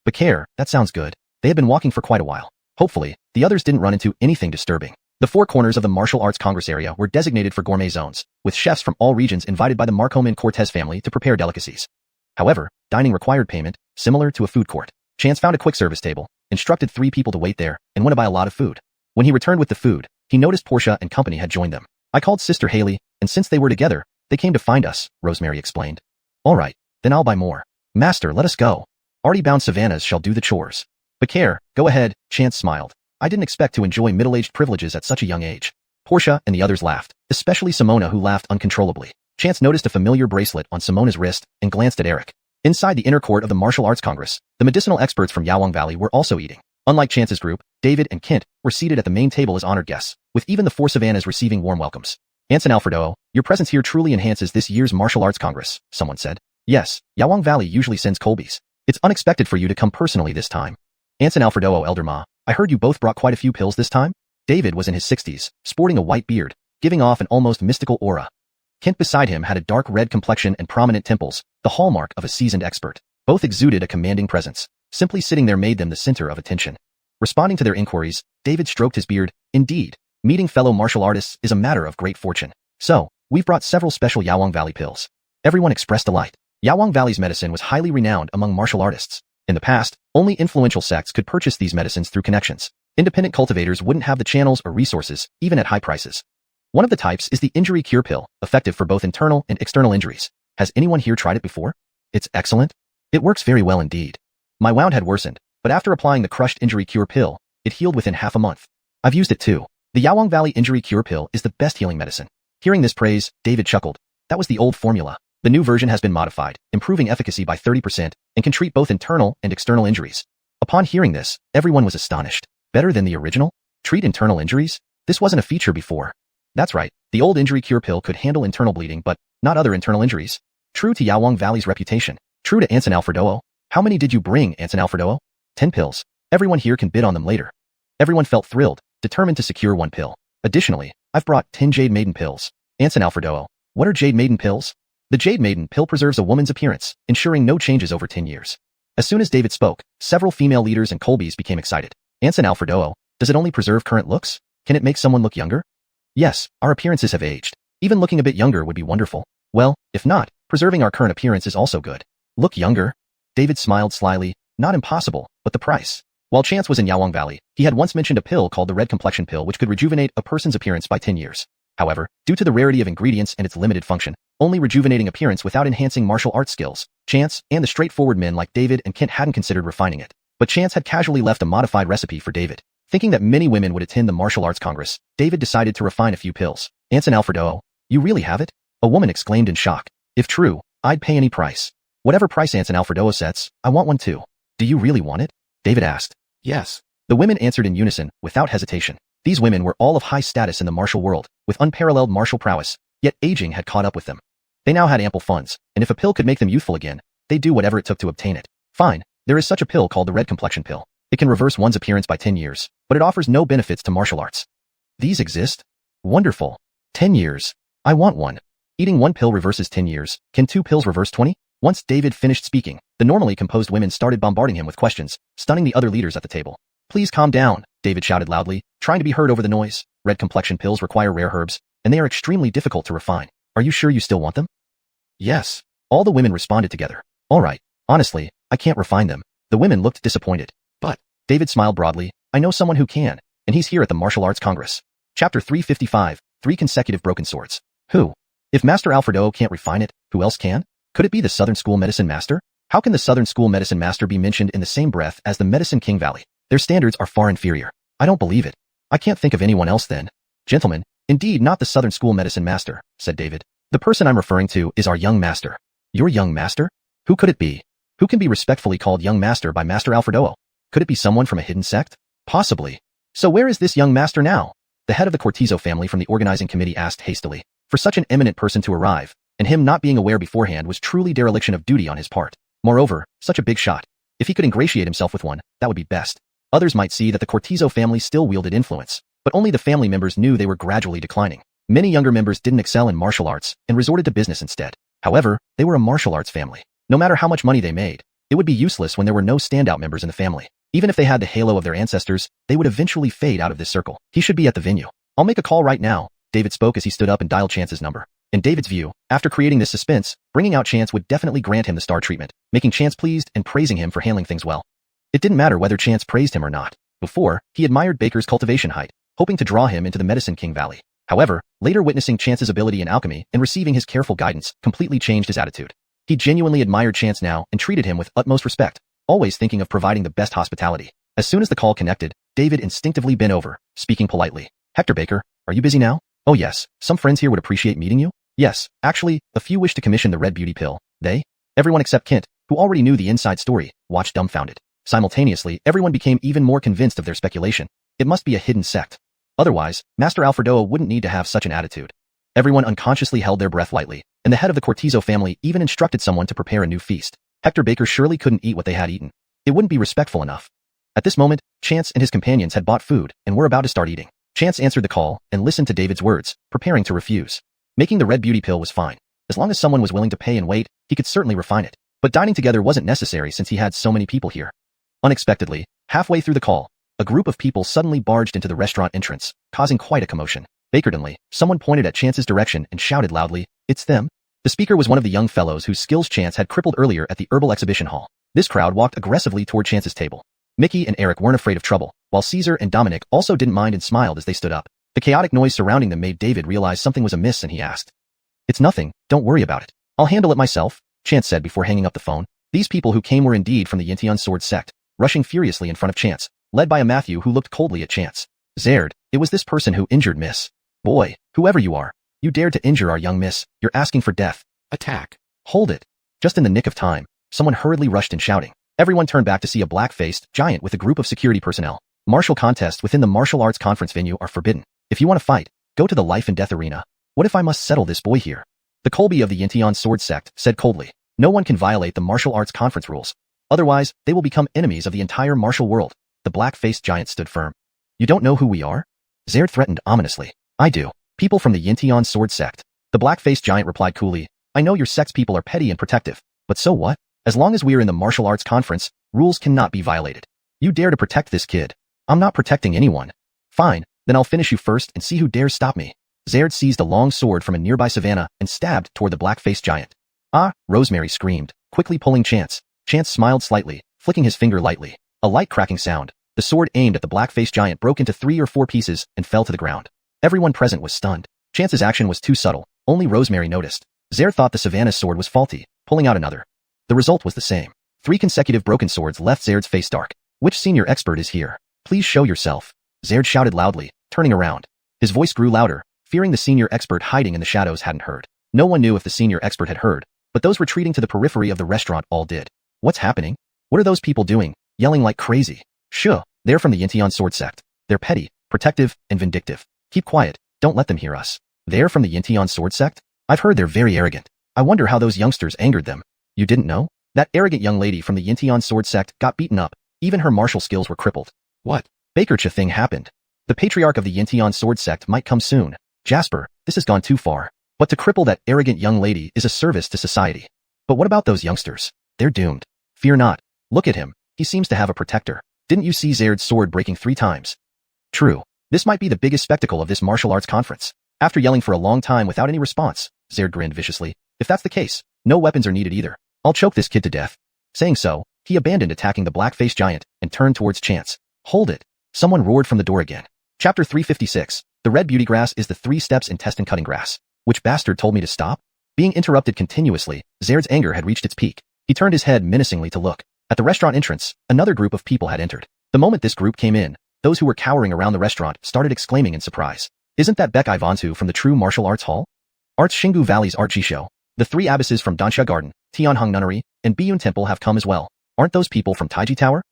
Bakare, that sounds good. They had been walking for quite a while. Hopefully, the others didn't run into anything disturbing. The four corners of the Martial Arts Congress area were designated for gourmet zones, with chefs from all regions invited by the Marcoman Cortez family to prepare delicacies. However, dining required payment, similar to a food court. Chance found a quick service table, instructed 3 people to wait there, and went to buy a lot of food. When he returned with the food, he noticed Portia and company had joined them. I called Sister Haley, and since they were together, they came to find us, Rosemary explained. All right, then I'll buy more. Master, let us go. Already bound savannas shall do the chores. Bakare, go ahead, Chance smiled. I didn't expect to enjoy middle-aged privileges at such a young age. Portia and the others laughed, especially Simona who laughed uncontrollably. Chance noticed a familiar bracelet on Simona's wrist and glanced at Eric. Inside the inner court of the Martial Arts Congress, the medicinal experts from Yawang Valley were also eating. Unlike Chance's group, David and Kent were seated at the main table as honored guests, with even the 4 savannas receiving warm welcomes. Anson Alfredo, your presence here truly enhances this year's Martial Arts Congress, someone said. Yes, Yawang Valley usually sends Colbys. It's unexpected for you to come personally this time. Anson Alfredo, Elder Ma, I heard you both brought quite a few pills this time? David was in his 60s, sporting a white beard, giving off an almost mystical aura. Kent beside him had a dark red complexion and prominent temples, the hallmark of a seasoned expert. Both exuded a commanding presence. Simply sitting there made them the center of attention. Responding to their inquiries, David stroked his beard. Indeed, meeting fellow martial artists is a matter of great fortune. So, we've brought several special Yawang Valley pills. Everyone expressed delight. Yawang Valley's medicine was highly renowned among martial artists. In the past, only influential sects could purchase these medicines through connections. Independent cultivators wouldn't have the channels or resources, even at high prices. One of the types is the injury cure pill, effective for both internal and external injuries. Has anyone here tried it before? It's excellent. It works very well indeed. My wound had worsened, but after applying the crushed injury cure pill, it healed within half a month. I've used it too. The Yawang Valley injury cure pill is the best healing medicine. Hearing this praise, David chuckled. That was the old formula. The new version has been modified, improving efficacy by 30% and can treat both internal and external injuries. Upon hearing this, everyone was astonished. Better than the original? Treat internal injuries? This wasn't a feature before. That's right, the old injury cure pill could handle internal bleeding but not other internal injuries. True to Yawang Valley's reputation. True to Anson Alfredo. How many did you bring, Anson Alfredo? 10 pills. Everyone here can bid on them later. Everyone felt thrilled, determined to secure 1 pill. Additionally, I've brought 10 Jade Maiden pills. Anson Alfredo. What are Jade Maiden pills? The Jade Maiden pill preserves a woman's appearance, ensuring no changes over 10 years. As soon as David spoke, several female leaders and Colbys became excited. Anson Alfredo, does it only preserve current looks? Can it make someone look younger? Yes, our appearances have aged. Even looking a bit younger would be wonderful. Well, if not, preserving our current appearance is also good. Look younger? David smiled slyly. Not impossible, but the price. While Chance was in Yawang Valley, he had once mentioned a pill called the red complexion pill which could rejuvenate a person's appearance by 10 years. However, due to the rarity of ingredients and its limited function, only rejuvenating appearance without enhancing martial arts skills, Chance and the straightforward men like David and Kent hadn't considered refining it. But Chance had casually left a modified recipe for David. Thinking that many women would attend the martial arts congress, David decided to refine a few pills. Anson Alfredo, you really have it? A woman exclaimed in shock. If true, I'd pay any price. Whatever price Anson Alfredo sets, I want one too. Do you really want it? David asked. Yes. The women answered in unison, without hesitation. These women were all of high status in the martial world, with unparalleled martial prowess, yet aging had caught up with them. They now had ample funds, and if a pill could make them youthful again, they'd do whatever it took to obtain it. Fine, there is such a pill called the red complexion pill. It can reverse one's appearance by 10 years, but it offers no benefits to martial arts. These exist? Wonderful. 10 years. I want one. Eating 1 pill reverses 10 years. Can 2 pills reverse 20? Once David finished speaking, the normally composed women started bombarding him with questions, stunning the other leaders at the table. Please calm down, David shouted loudly, trying to be heard over the noise. Red complexion pills require rare herbs, and they are extremely difficult to refine. Are you sure you still want them? Yes. All the women responded together. All right. Honestly, I can't refine them. The women looked disappointed. But, David smiled broadly, I know someone who can, and he's here at the Martial Arts Congress. Chapter 355, 3 consecutive broken swords. Who? If Master Alfredo can't refine it, who else can? Could it be the Southern School Medicine Master? How can the Southern School Medicine Master be mentioned in the same breath as the Medicine King Valley? Their standards are far inferior. I don't believe it. I can't think of anyone else then. Gentlemen, indeed not the Southern School Medicine Master, said David. The person I'm referring to is our young master. Your young master? Who could it be? Who can be respectfully called young master by Master Alfredo? Could it be someone from a hidden sect? Possibly. So where is this young master now? The head of the Cortizo family from the organizing committee asked hastily. For such an eminent person to arrive, and him not being aware beforehand was truly dereliction of duty on his part. Moreover, such a big shot. If he could ingratiate himself with one, that would be best. Others might see that the Cortizo family still wielded influence, but only the family members knew they were gradually declining. Many younger members didn't excel in martial arts and resorted to business instead. However, they were a martial arts family. No matter how much money they made, it would be useless when there were no standout members in the family. Even if they had the halo of their ancestors, they would eventually fade out of this circle. He should be at the venue. I'll make a call right now, David spoke as he stood up and dialed Chance's number. In David's view, after creating this suspense, bringing out Chance would definitely grant him the star treatment, making Chance pleased and praising him for handling things well. It didn't matter whether Chance praised him or not. Before, he admired Baker's cultivation height, hoping to draw him into the Medicine King Valley. However, later witnessing Chance's ability in alchemy and receiving his careful guidance completely changed his attitude. He genuinely admired Chance now and treated him with utmost respect, always thinking of providing the best hospitality. As soon as the call connected, David instinctively bent over, speaking politely. Hector Baker, are you busy now? Oh yes, some friends here would appreciate meeting you. Yes, actually, a few wish to commission the Red Beauty pill. They? Everyone except Kent, who already knew the inside story, watched dumbfounded. Simultaneously, everyone became even more convinced of their speculation. It must be a hidden sect. Otherwise, Master Alfredo wouldn't need to have such an attitude. Everyone unconsciously held their breath lightly, and the head of the Cortizo family even instructed someone to prepare a new feast. Hector Baker surely couldn't eat what they had eaten. It wouldn't be respectful enough. At this moment, Chance and his companions had bought food and were about to start eating. Chance answered the call and listened to David's words, preparing to refuse. Making the Red Beauty pill was fine. As long as someone was willing to pay and wait, he could certainly refine it. But dining together wasn't necessary since he had so many people here. Unexpectedly, halfway through the call, a group of people suddenly barged into the restaurant entrance, causing quite a commotion. Bakerdenly, someone pointed at Chance's direction and shouted loudly, "It's them." The speaker was one of the young fellows whose skills Chance had crippled earlier at the herbal exhibition hall. This crowd walked aggressively toward Chance's table. Mickey and Eric weren't afraid of trouble, while Caesar and Dominic also didn't mind and smiled as they stood up. The chaotic noise surrounding them made David realize something was amiss and he asked, "It's nothing, don't worry about it. I'll handle it myself," Chance said before hanging up the phone. These people who came were indeed from the Yintian Sword Sect, rushing furiously in front of Chance, led by a Matthew who looked coldly at Chance. Zerd, it was this person who injured Miss. Boy, whoever you are, you dared to injure our young miss, you're asking for death. Attack. Hold it. Just in the nick of time, someone hurriedly rushed in shouting. Everyone turned back to see a black-faced giant with a group of security personnel. Martial contests within the martial arts conference venue are forbidden. If you want to fight, go to the life and death arena. What if I must settle this boy here? The Colby of the Yintian Sword Sect said coldly. No one can violate the martial arts conference rules. Otherwise, they will become enemies of the entire martial world. The black-faced giant stood firm. You don't know who we are? Zerd threatened ominously. I do. People from the Yintian Sword Sect. The black-faced giant replied coolly. I know your sect's people are petty and protective. But so what? As long as we're in the martial arts conference, rules cannot be violated. You dare to protect this kid. I'm not protecting anyone. Fine, then I'll finish you first and see who dares stop me. Zerd seized a long sword from a nearby savannah and stabbed toward the black-faced giant. Ah, Rosemary screamed, quickly pulling Chance. Chance smiled slightly, flicking his finger lightly. A light cracking sound. The sword aimed at the black-faced giant broke into 3 or 4 pieces and fell to the ground. Everyone present was stunned. Chance's action was too subtle. Only Rosemary noticed. Zerd thought the savannah's sword was faulty, pulling out another. The result was the same. 3 consecutive broken swords left Zerd's face dark. Which senior expert is here? Please show yourself. Zerd shouted loudly, turning around. His voice grew louder, fearing the senior expert hiding in the shadows hadn't heard. No one knew if the senior expert had heard, but those retreating to the periphery of the restaurant all did. What's happening? What are those people doing, yelling like crazy? Shh, they're from the Yintian Sword Sect. They're petty, protective, and vindictive. Keep quiet, don't let them hear us. They're from the Yintian Sword Sect? I've heard they're very arrogant. I wonder how those youngsters angered them. You didn't know? That arrogant young lady from the Yintian Sword Sect got beaten up. Even her martial skills were crippled. What? Bakercha thing happened. The patriarch of the Yintian Sword Sect might come soon. Jasper, this has gone too far. But to cripple that arrogant young lady is a service to society. But what about those youngsters? They're doomed. Fear not. Look at him. He seems to have a protector. Didn't you see Zerd's sword breaking 3 times? True. This might be the biggest spectacle of this martial arts conference. After yelling for a long time without any response, Zerd grinned viciously. If that's the case, no weapons are needed either. I'll choke this kid to death. Saying so, he abandoned attacking the black-faced giant and turned towards Chance. Hold it. Someone roared from the door again. Chapter 356. The red beauty grass is the 3 steps intestine cutting grass. Which bastard told me to stop? Being interrupted continuously, Zerd's anger had reached its peak. He turned his head menacingly to look. At the restaurant entrance, another group of people had entered. The moment this group came in, those who were cowering around the restaurant started exclaiming in surprise. Isn't that Beck Ivansu from the True Martial Arts Hall? Arts Xingu Valley's Art Jisho. The 3 abbesses from Dansha Garden, Tianhong Nunnery, and Biyun Temple have come as well. Aren't those people from Taiji Tower?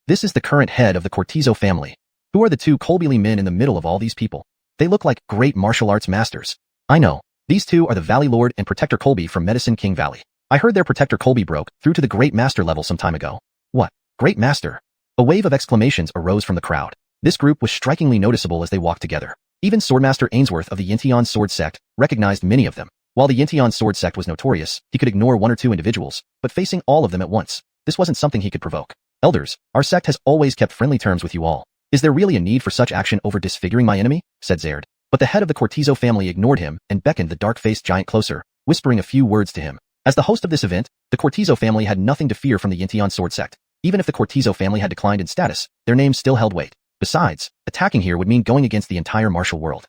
This is the current head of the Cortizo family. Who are the 2 Colby men in the middle of all these people? They look like great martial arts masters. I know. These 2 are the Valley Lord and Protector Colby from Medicine King Valley. I heard their Protector Colby broke through to the Great Master level some time ago. What? Great Master? A wave of exclamations arose from the crowd. This group was strikingly noticeable as they walked together. Even Swordmaster Ainsworth of the Yintian Sword Sect recognized many of them. While the Yintian Sword Sect was notorious, he could ignore 1 or 2 individuals, but facing all of them at once, this wasn't something he could provoke. Elders, our sect has always kept friendly terms with you all. Is there really a need for such action over disfiguring my enemy? Said Zerd. But the head of the Cortizo family ignored him and beckoned the dark-faced giant closer, whispering a few words to him. As the host of this event, the Cortizo family had nothing to fear from the Yintian Sword Sect. Even if the Cortizo family had declined in status, their names still held weight. Besides, attacking here would mean going against the entire martial world.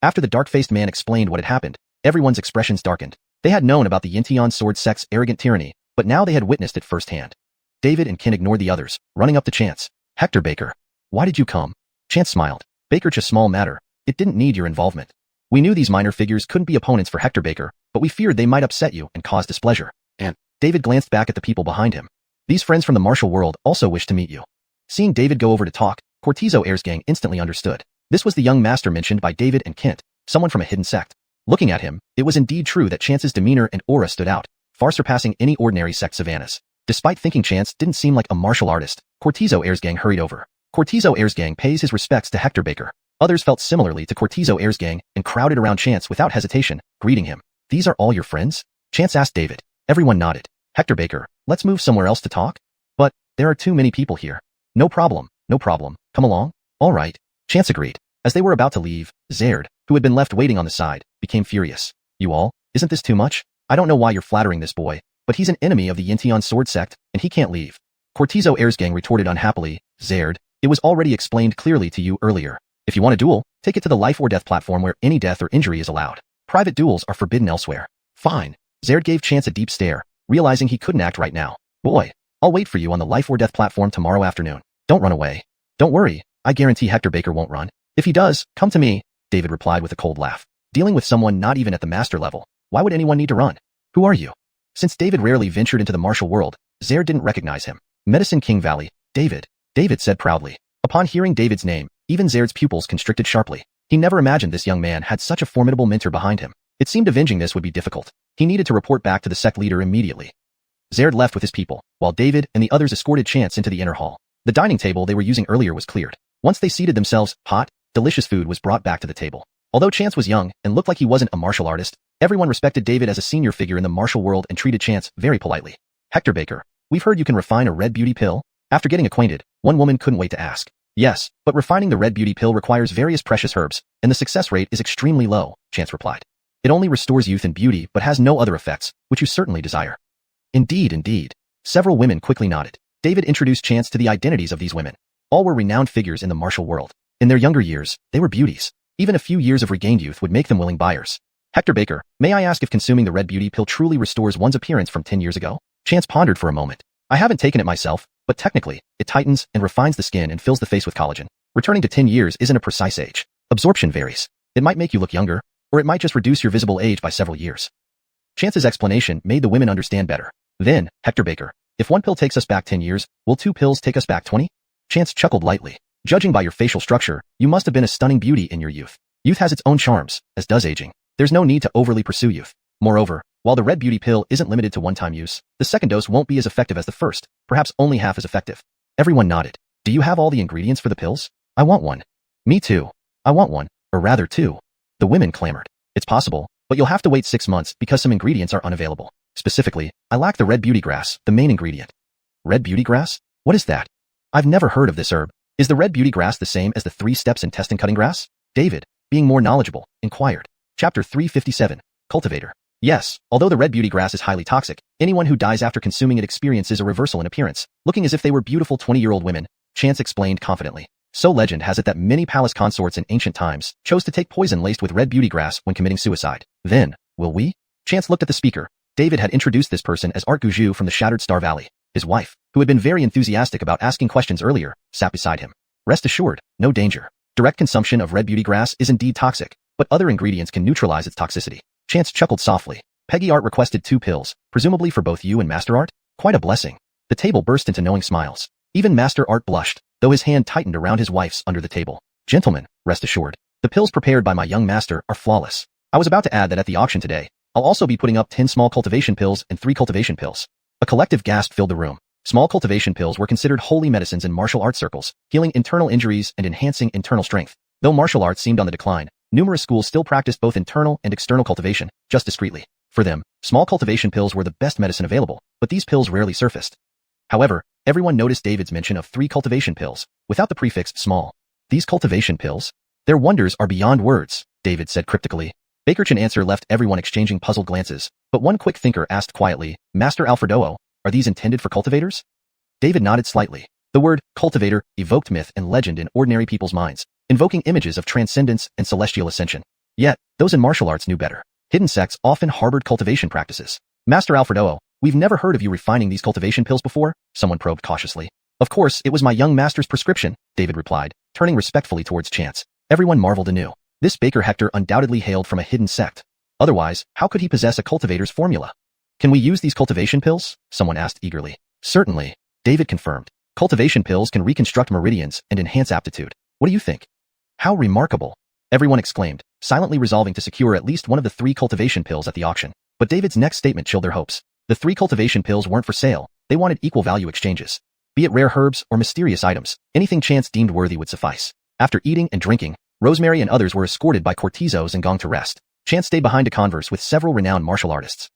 After the dark-faced man explained what had happened, everyone's expressions darkened. They had known about the Yintian Sword Sect's arrogant tyranny, but now they had witnessed it firsthand. David and Kin ignored the others, running up to Chance. Hector Baker. Why did you come? Chance smiled. Baker's a small matter. It didn't need your involvement. We knew these minor figures couldn't be opponents for Hector Baker, but we feared they might upset you and cause displeasure. And David glanced back at the people behind him. These friends from the martial world also wish to meet you. Seeing David go over to talk, Cortizo Heir's gang instantly understood. This was the young master mentioned by David and Kent, someone from a hidden sect. Looking at him, it was indeed true that Chance's demeanor and aura stood out, far surpassing any ordinary sect savannas. Despite thinking Chance didn't seem like a martial artist, Cortizo Heir's gang hurried over. Cortizo Heir's gang pays his respects to Hector Baker. Others felt similarly to Cortizo Heir's gang and crowded around Chance without hesitation, greeting him. These are all your friends? Chance asked David. Everyone nodded. Hector Baker, let's move somewhere else to talk? But there are too many people here. No problem, no problem. Come along. All right. Chance agreed. As they were about to leave, Zerd, who had been left waiting on the side, became furious. You all, isn't this too much? I don't know why you're flattering this boy, but he's an enemy of the Yintian Sword Sect, and he can't leave. Cortizo Heir's gang retorted unhappily. Zerd, it was already explained clearly to you earlier. If you want a duel, take it to the life or death platform where any death or injury is allowed. Private duels are forbidden elsewhere. Fine. Zerd gave Chance a deep stare, realizing he couldn't act right now. Boy, I'll wait for you on the life or death platform tomorrow afternoon. Don't run away. Don't worry, I guarantee Hector Baker won't run. If he does, come to me, David replied with a cold laugh. Dealing with someone not even at the master level, why would anyone need to run? Who are you? Since David rarely ventured into the martial world, Heir didn't recognize him. Medicine King Valley, David, David said proudly. Upon hearing David's name, even Heir's pupils constricted sharply. He never imagined this young man had such a formidable mentor behind him. It seemed avenging this would be difficult. He needed to report back to the sect leader immediately. Heir left with his people, while David and the others escorted Chance into the inner hall. The dining table they were using earlier was cleared. Once they seated themselves, hot, delicious food was brought back to the table. Although Chance was young and looked like he wasn't a martial artist, everyone respected David as a senior figure in the martial world and treated Chance very politely. Hector Baker, we've heard you can refine a red beauty pill? After getting acquainted, one woman couldn't wait to ask. Yes, but refining the red beauty pill requires various precious herbs, and the success rate is extremely low, Chance replied. It only restores youth and beauty but has no other effects, which you certainly desire. Indeed. Several women quickly nodded. David introduced Chance to the identities of these women. All were renowned figures in the martial world. In their younger years, they were beauties. Even a few years of regained youth would make them willing buyers. Hector Baker, may I ask if consuming the red beauty pill truly restores one's appearance from 10 years ago? Chance pondered for a moment. I haven't taken it myself, but technically, it tightens and refines the skin and fills the face with collagen. Returning to 10 years isn't a precise age. Absorption varies. It might make you look younger, or it might just reduce your visible age by several years. Chance's explanation made the women understand better. Then, Hector Baker, if one pill takes us back 10 years, will 2 pills take us back 20? Chance chuckled lightly. Judging by your facial structure, you must have been a stunning beauty in your youth. Youth has its own charms, as does aging. There's no need to overly pursue youth. Moreover, while the red beauty pill isn't limited to one-time use, the second dose won't be as effective as the first, perhaps only half as effective. Everyone nodded. Do you have all the ingredients for the pills? I want one. Me too. I want one, or rather 2. The women clamored. It's possible, but you'll have to wait 6 months because some ingredients are unavailable. Specifically, I lack the red beauty grass, the main ingredient. Red beauty grass? What is that? I've never heard of this herb. Is the red beauty grass the same as the 3 steps in intestine cutting grass? David, being more knowledgeable, inquired. Chapter 357, Cultivator. Yes, although the red beauty grass is highly toxic, anyone who dies after consuming it experiences a reversal in appearance, looking as if they were beautiful 20-year-old women, Chance explained confidently. So legend has it that many palace consorts in ancient times chose to take poison laced with red beauty grass when committing suicide. Then, will we? Chance looked at the speaker. David had introduced this person as Art Guju from the Shattered Star Valley. His wife, who had been very enthusiastic about asking questions earlier, sat beside him. Rest assured, no danger. Direct consumption of red beauty grass is indeed toxic, but other ingredients can neutralize its toxicity. Chance chuckled softly. Peggy Art requested 2 pills, presumably for both you and Master Art? Quite a blessing. The table burst into knowing smiles. Even Master Art blushed, though his hand tightened around his wife's under the table. Gentlemen, rest assured, the pills prepared by my young master are flawless. I was about to add that at the auction today, I'll also be putting up 10 small cultivation pills and 3 cultivation pills. A collective gasp filled the room. Small cultivation pills were considered holy medicines in martial arts circles, healing internal injuries and enhancing internal strength. Though martial arts seemed on the decline, numerous schools still practiced both internal and external cultivation, just discreetly. For them, small cultivation pills were the best medicine available, but these pills rarely surfaced. However, everyone noticed David's mention of 3 cultivation pills, without the prefix small. These cultivation pills? Their wonders are beyond words, David said cryptically. Baker's answer left everyone exchanging puzzled glances, but one quick thinker asked quietly, Master Alfredo, are these intended for cultivators? David nodded slightly. The word cultivator evoked myth and legend in ordinary people's minds, invoking images of transcendence and celestial ascension. Yet, those in martial arts knew better. Hidden sects often harbored cultivation practices. Master Alfredo, we've never heard of you refining these cultivation pills before, someone probed cautiously. Of course, it was my young master's prescription, David replied, turning respectfully towards Chance. Everyone marveled anew. This Baker Hector undoubtedly hailed from a hidden sect. Otherwise, how could he possess a cultivator's formula? Can we use these cultivation pills? Someone asked eagerly. Certainly, David confirmed. Cultivation pills can reconstruct meridians and enhance aptitude. What do you think? How remarkable! Everyone exclaimed, silently resolving to secure at least one of the 3 cultivation pills at the auction. But David's next statement chilled their hopes. The 3 cultivation pills weren't for sale, they wanted equal value exchanges. Be it rare herbs or mysterious items, anything Chance deemed worthy would suffice. After eating and drinking, Rosemary and others were escorted by courtisos and gong to rest. Chance stayed behind to converse with several renowned martial artists.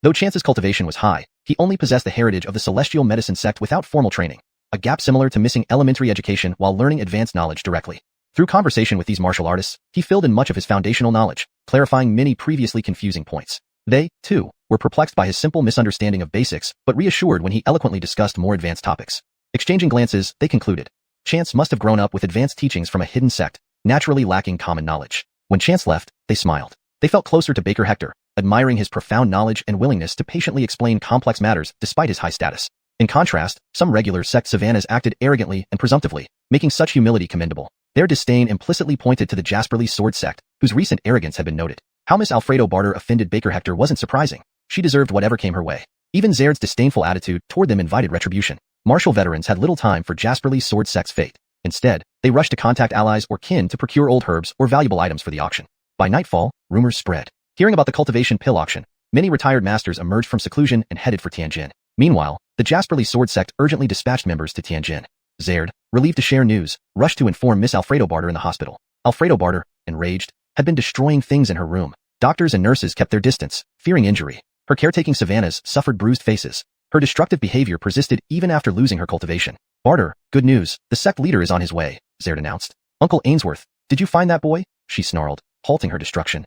Though Chance's cultivation was high, he only possessed the heritage of the celestial medicine sect without formal training, a gap similar to missing elementary education while learning advanced knowledge directly. Through conversation with these martial artists, he filled in much of his foundational knowledge, clarifying many previously confusing points. They, too, were perplexed by his simple misunderstanding of basics, but reassured when he eloquently discussed more advanced topics. Exchanging glances, they concluded. Chance must have grown up with advanced teachings from a hidden sect, naturally lacking common knowledge. When Chance left, they smiled. They felt closer to Baker Hector, admiring his profound knowledge and willingness to patiently explain complex matters despite his high status. In contrast, some regular sect Savannahs acted arrogantly and presumptively, making such humility commendable. Their disdain implicitly pointed to the Jasperly Sword Sect, whose recent arrogance had been noted. How Miss Alfredo Barter offended Baker Hector wasn't surprising. She deserved whatever came her way. Even Zaird's disdainful attitude toward them invited retribution. Martial veterans had little time for Jasperly Sword Sect's fate. Instead, they rushed to contact allies or kin to procure old herbs or valuable items for the auction. By nightfall, rumors spread. Hearing about the cultivation pill auction, many retired masters emerged from seclusion and headed for Tianjin. Meanwhile, the Jasperly Sword Sect urgently dispatched members to Tianjin. Zaird, relieved to share news, rushed to inform Miss Alfredo Barter in the hospital. Alfredo Barter, enraged, had been destroying things in her room. Doctors and nurses kept their distance, fearing injury. Her caretaking Savannahs suffered bruised faces. Her destructive behavior persisted even after losing her cultivation. Barter, good news, the sect leader is on his way, Zaird announced. Uncle Ainsworth, did you find that boy? She snarled, halting her destruction.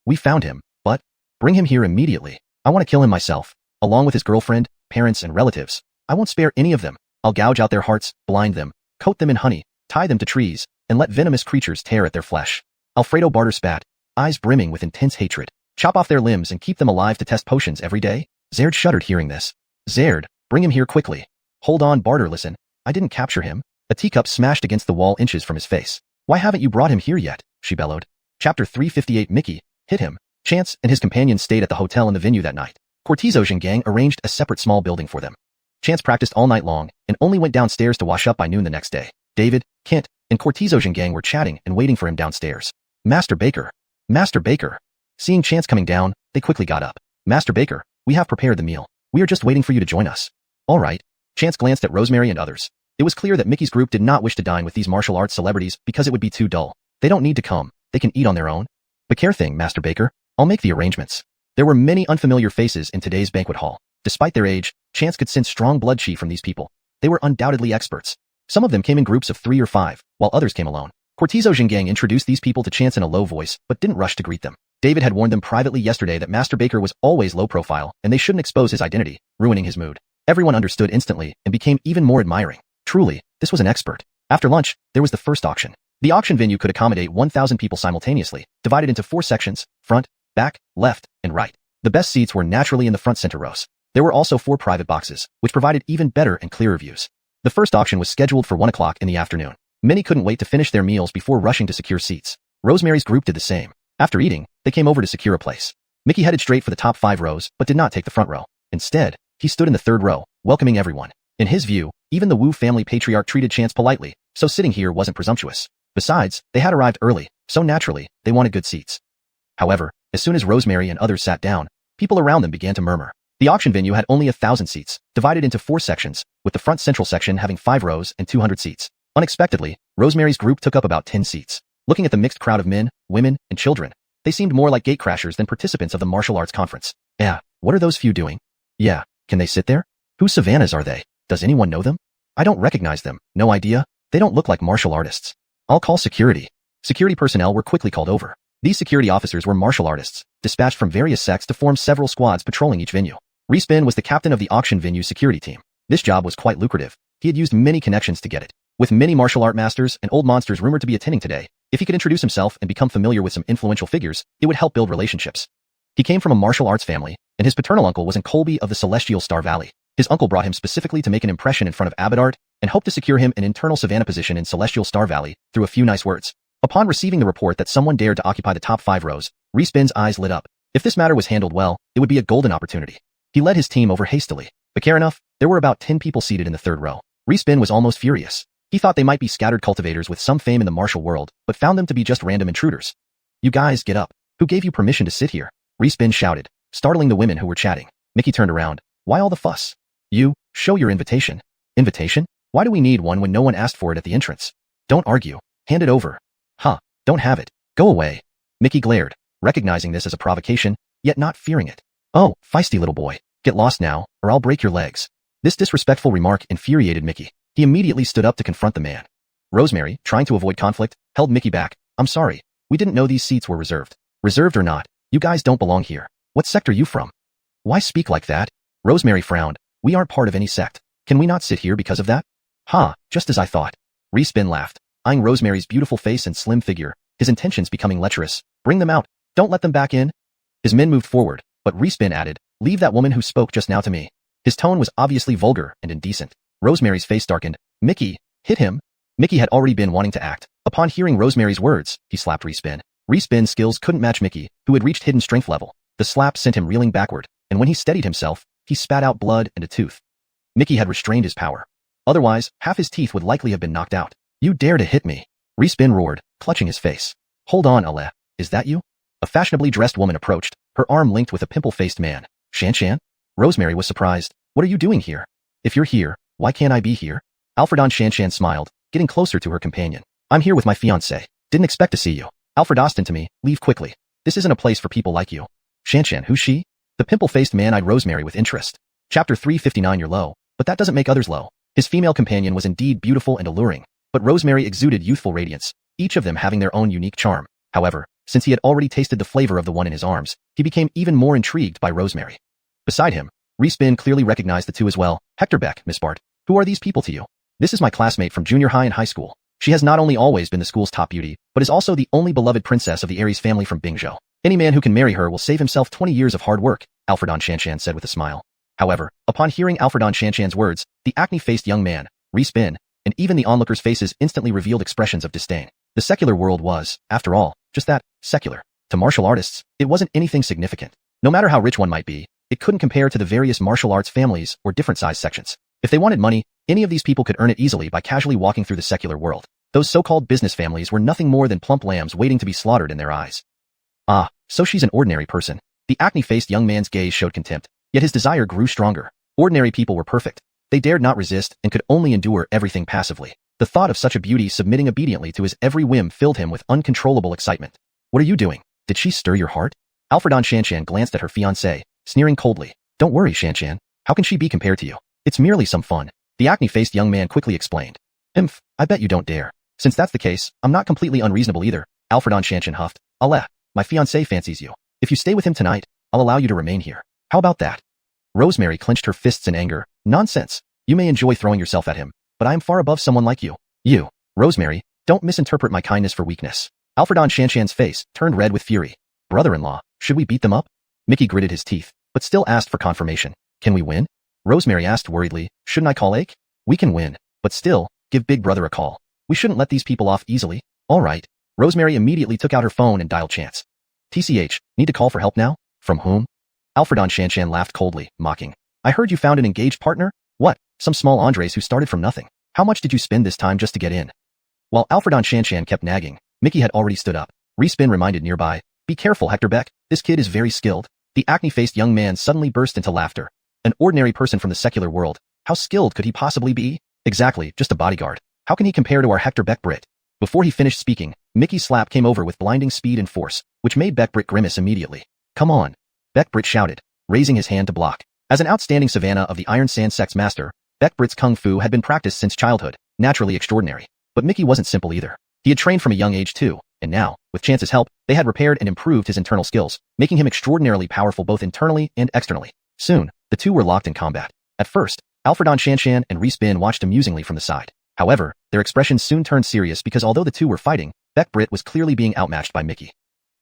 We found him, but bring him here immediately. I want to kill him myself, along with his girlfriend, parents, and relatives. I won't spare any of them. I'll gouge out their hearts, blind them, coat them in honey, tie them to trees, and let venomous creatures tear at their flesh. Alfredo Barter spat, eyes brimming with intense hatred. Chop off their limbs and keep them alive to test potions every day? Zaird shuddered hearing this. Zaird, bring him here quickly. Hold on, Barter, listen. I didn't capture him. A teacup smashed against the wall inches from his face. Why haven't you brought him here yet? She bellowed. Chapter 358 Mickey, hit him. Chance and his companions stayed at the hotel in the venue that night. Cortizosian gang arranged a separate small building for them. Chance practiced all night long and only went downstairs to wash up by noon the next day. David, Kent, and Cortizosian gang were chatting and waiting for him downstairs. Master Baker. Master Baker. Seeing Chance coming down, they quickly got up. Master Baker, we have prepared the meal. We are just waiting for you to join us. All right. Chance glanced at Rosemary and others. It was clear that Mickey's group did not wish to dine with these martial arts celebrities because it would be too dull. They don't need to come. They can eat on their own. But care thing, Master Baker. I'll make the arrangements. There were many unfamiliar faces in today's banquet hall. Despite their age, Chance could sense strong blood chi from these people. They were undoubtedly experts. Some of them came in groups of 3 or 5, while others came alone. Cortizosian gang introduced these people to Chance in a low voice, but didn't rush to greet them. David had warned them privately yesterday that Master Baker was always low profile, and they shouldn't expose his identity, ruining his mood. Everyone understood instantly and became even more admiring. Truly, this was an expert. After lunch, there was the first auction. The auction venue could accommodate 1,000 people simultaneously, divided into 4 sections, front, back, left, and right. The best seats were naturally in the front center rows. There were also 4 private boxes, which provided even better and clearer views. The first auction was scheduled for 1 o'clock in the afternoon. Many couldn't wait to finish their meals before rushing to secure seats. Rosemary's group did the same. After eating, they came over to secure a place. Mickey headed straight for the top 5 rows, but did not take the front row. Instead, he stood in the 3rd row, welcoming everyone. In his view, even the Wu family patriarch treated Chance politely, so sitting here wasn't presumptuous. Besides, they had arrived early, so naturally, they wanted good seats. However, as soon as Rosemary and others sat down, people around them began to murmur. The auction venue had only 1,000 seats, divided into 4 sections, with the front central section having 5 rows and 200 seats. Unexpectedly, Rosemary's group took up about 10 seats. Looking at the mixed crowd of men, women, and children, they seemed more like gatecrashers than participants of the martial arts conference. Yeah, what are those few doing? Yeah, can they sit there? Whose Savannahs are they? Does anyone know them? I don't recognize them, no idea. They don't look like martial artists. I'll call security. Security personnel were quickly called over. These security officers were martial artists, dispatched from various sects to form several squads patrolling each venue. Respin was the captain of the auction venue security team. This job was quite lucrative. He had used many connections to get it. With many martial art masters and old monsters rumored to be attending today, if he could introduce himself and become familiar with some influential figures, it would help build relationships. He came from a martial arts family, and his paternal uncle was in Colby of the Celestial Star Valley. His uncle brought him specifically to make an impression in front of Abadart and hoped to secure him an internal Savannah position in Celestial Star Valley through a few nice words. Upon receiving the report that someone dared to occupy the top 5 rows, Respin's eyes lit up. If this matter was handled well, it would be a golden opportunity. He led his team over hastily. But care enough, there were about 10 people seated in the 3rd row. Respin was almost furious. He thought they might be scattered cultivators with some fame in the martial world, but found them to be just random intruders. You guys, get up. Who gave you permission to sit here? Respin shouted, startling the women who were chatting. Mickey turned around. Why all the fuss? You, show your invitation. Invitation? Why do we need one when no one asked for it at the entrance? Don't argue. Hand it over. Huh, don't have it. Go away. Mickey glared, recognizing this as a provocation, yet not fearing it. Oh, feisty little boy. Get lost now, or I'll break your legs. This disrespectful remark infuriated Mickey. He immediately stood up to confront the man. Rosemary, trying to avoid conflict, held Mickey back. I'm sorry. We didn't know these seats were reserved. Reserved or not, you guys don't belong here. What sect are you from? Why speak like that? Rosemary frowned. We aren't part of any sect. Can we not sit here because of that? Ha, just as I thought. Respin laughed, eyeing Rosemary's beautiful face and slim figure, his intentions becoming lecherous. Bring them out. Don't let them back in. His men moved forward, but Respin added, leave that woman who spoke just now to me. His tone was obviously vulgar and indecent. Rosemary's face darkened. Mickey, hit him. Mickey had already been wanting to act. Upon hearing Rosemary's words, he slapped Respin. Respin's skills couldn't match Mickey, who had reached hidden strength level. The slap sent him reeling backward, and when he steadied himself, he spat out blood and a tooth. Mickey had restrained his power. Otherwise, half his teeth would likely have been knocked out. You dare to hit me? Respin roared, clutching his face. Hold on, Ale. Is that you? A fashionably dressed woman approached, her arm linked with a pimple-faced man. Shan? Rosemary was surprised. What are you doing here? If you're here, why can't I be here? Alfredon Shan smiled, getting closer to her companion. I'm here with my fiancé. Didn't expect to see you. Alfred Austin to me, leave quickly. This isn't a place for people like you. Shan, who's she? The pimple-faced man eyed Rosemary with interest. Chapter 359. You're low, but that doesn't make others low. His female companion was indeed beautiful and alluring, but Rosemary exuded youthful radiance, each of them having their own unique charm. However, since he had already tasted the flavor of the one in his arms, he became even more intrigued by Rosemary. Beside him, Respin clearly recognized the two as well. Hector Beck, Miss Bart. Who are these people to you? This is my classmate from junior high and high school. She has not only always been the school's top beauty, but is also the only beloved princess of the Aries family from Bingzhou. Any man who can marry her will save himself 20 years of hard work, Alfredon Shan said with a smile. However, upon hearing Alfredon Shan's words, the acne-faced young man, Respin, and even the onlookers' faces instantly revealed expressions of disdain. The secular world was, after all, just that, secular. To martial artists, it wasn't anything significant. No matter how rich one might be, it couldn't compare to the various martial arts families or different size sections. If they wanted money, any of these people could earn it easily by casually walking through the secular world. Those so-called business families were nothing more than plump lambs waiting to be slaughtered in their eyes. Ah, so she's an ordinary person. The acne-faced young man's gaze showed contempt, yet his desire grew stronger. Ordinary people were perfect. They dared not resist and could only endure everything passively. The thought of such a beauty submitting obediently to his every whim filled him with uncontrollable excitement. What are you doing? Did she stir your heart? Alfredon Shan glanced at her fiancé, sneering coldly. Don't worry, Shan. How can she be compared to you? It's merely some fun. The acne-faced young man quickly explained. I bet you don't dare. Since that's the case, I'm not completely unreasonable either. Alfredon Shan huffed. Allah, my fiancé fancies you. If you stay with him tonight, I'll allow you to remain here. How about that? Rosemary clenched her fists in anger. Nonsense. You may enjoy throwing yourself at him, but I am far above someone like you. You, Rosemary, don't misinterpret my kindness for weakness. Alfredon Shan's face turned red with fury. Brother-in-law, should we beat them up? Mickey gritted his teeth, but still asked for confirmation. Can we win? Rosemary asked worriedly. Shouldn't I call Ake? We can win, but still, give Big Brother a call. We shouldn't let these people off easily. All right. Rosemary immediately took out her phone and dialed Chance. TCH, need to call for help now? From whom? Alfredon Shan laughed coldly, mocking. I heard you found an engaged partner? What? Some small Andres who started from nothing. How much did you spend this time just to get in? While Alfredon Shan kept nagging, Mickey had already stood up. Respin reminded nearby. Be careful, Hector Beck. This kid is very skilled. The acne-faced young man suddenly burst into laughter. An ordinary person from the secular world. How skilled could he possibly be? Exactly, just a bodyguard. How can he compare to our Hector Beck Brit? Before he finished speaking, Mickey's slap came over with blinding speed and force, which made Beck Brit grimace immediately. Come on. Beck Brit shouted, raising his hand to block. As an outstanding savannah of the Iron Sand Sect's master, Beck Brit's kung fu had been practiced since childhood, naturally extraordinary. But Mickey wasn't simple either. He had trained from a young age too, and now, with Chance's help, they had repaired and improved his internal skills, making him extraordinarily powerful both internally and externally. Soon, the two were locked in combat. At first, Alfredon Shan and Respin watched amusingly from the side. However, their expressions soon turned serious because although the two were fighting, Beck Brit was clearly being outmatched by Mickey.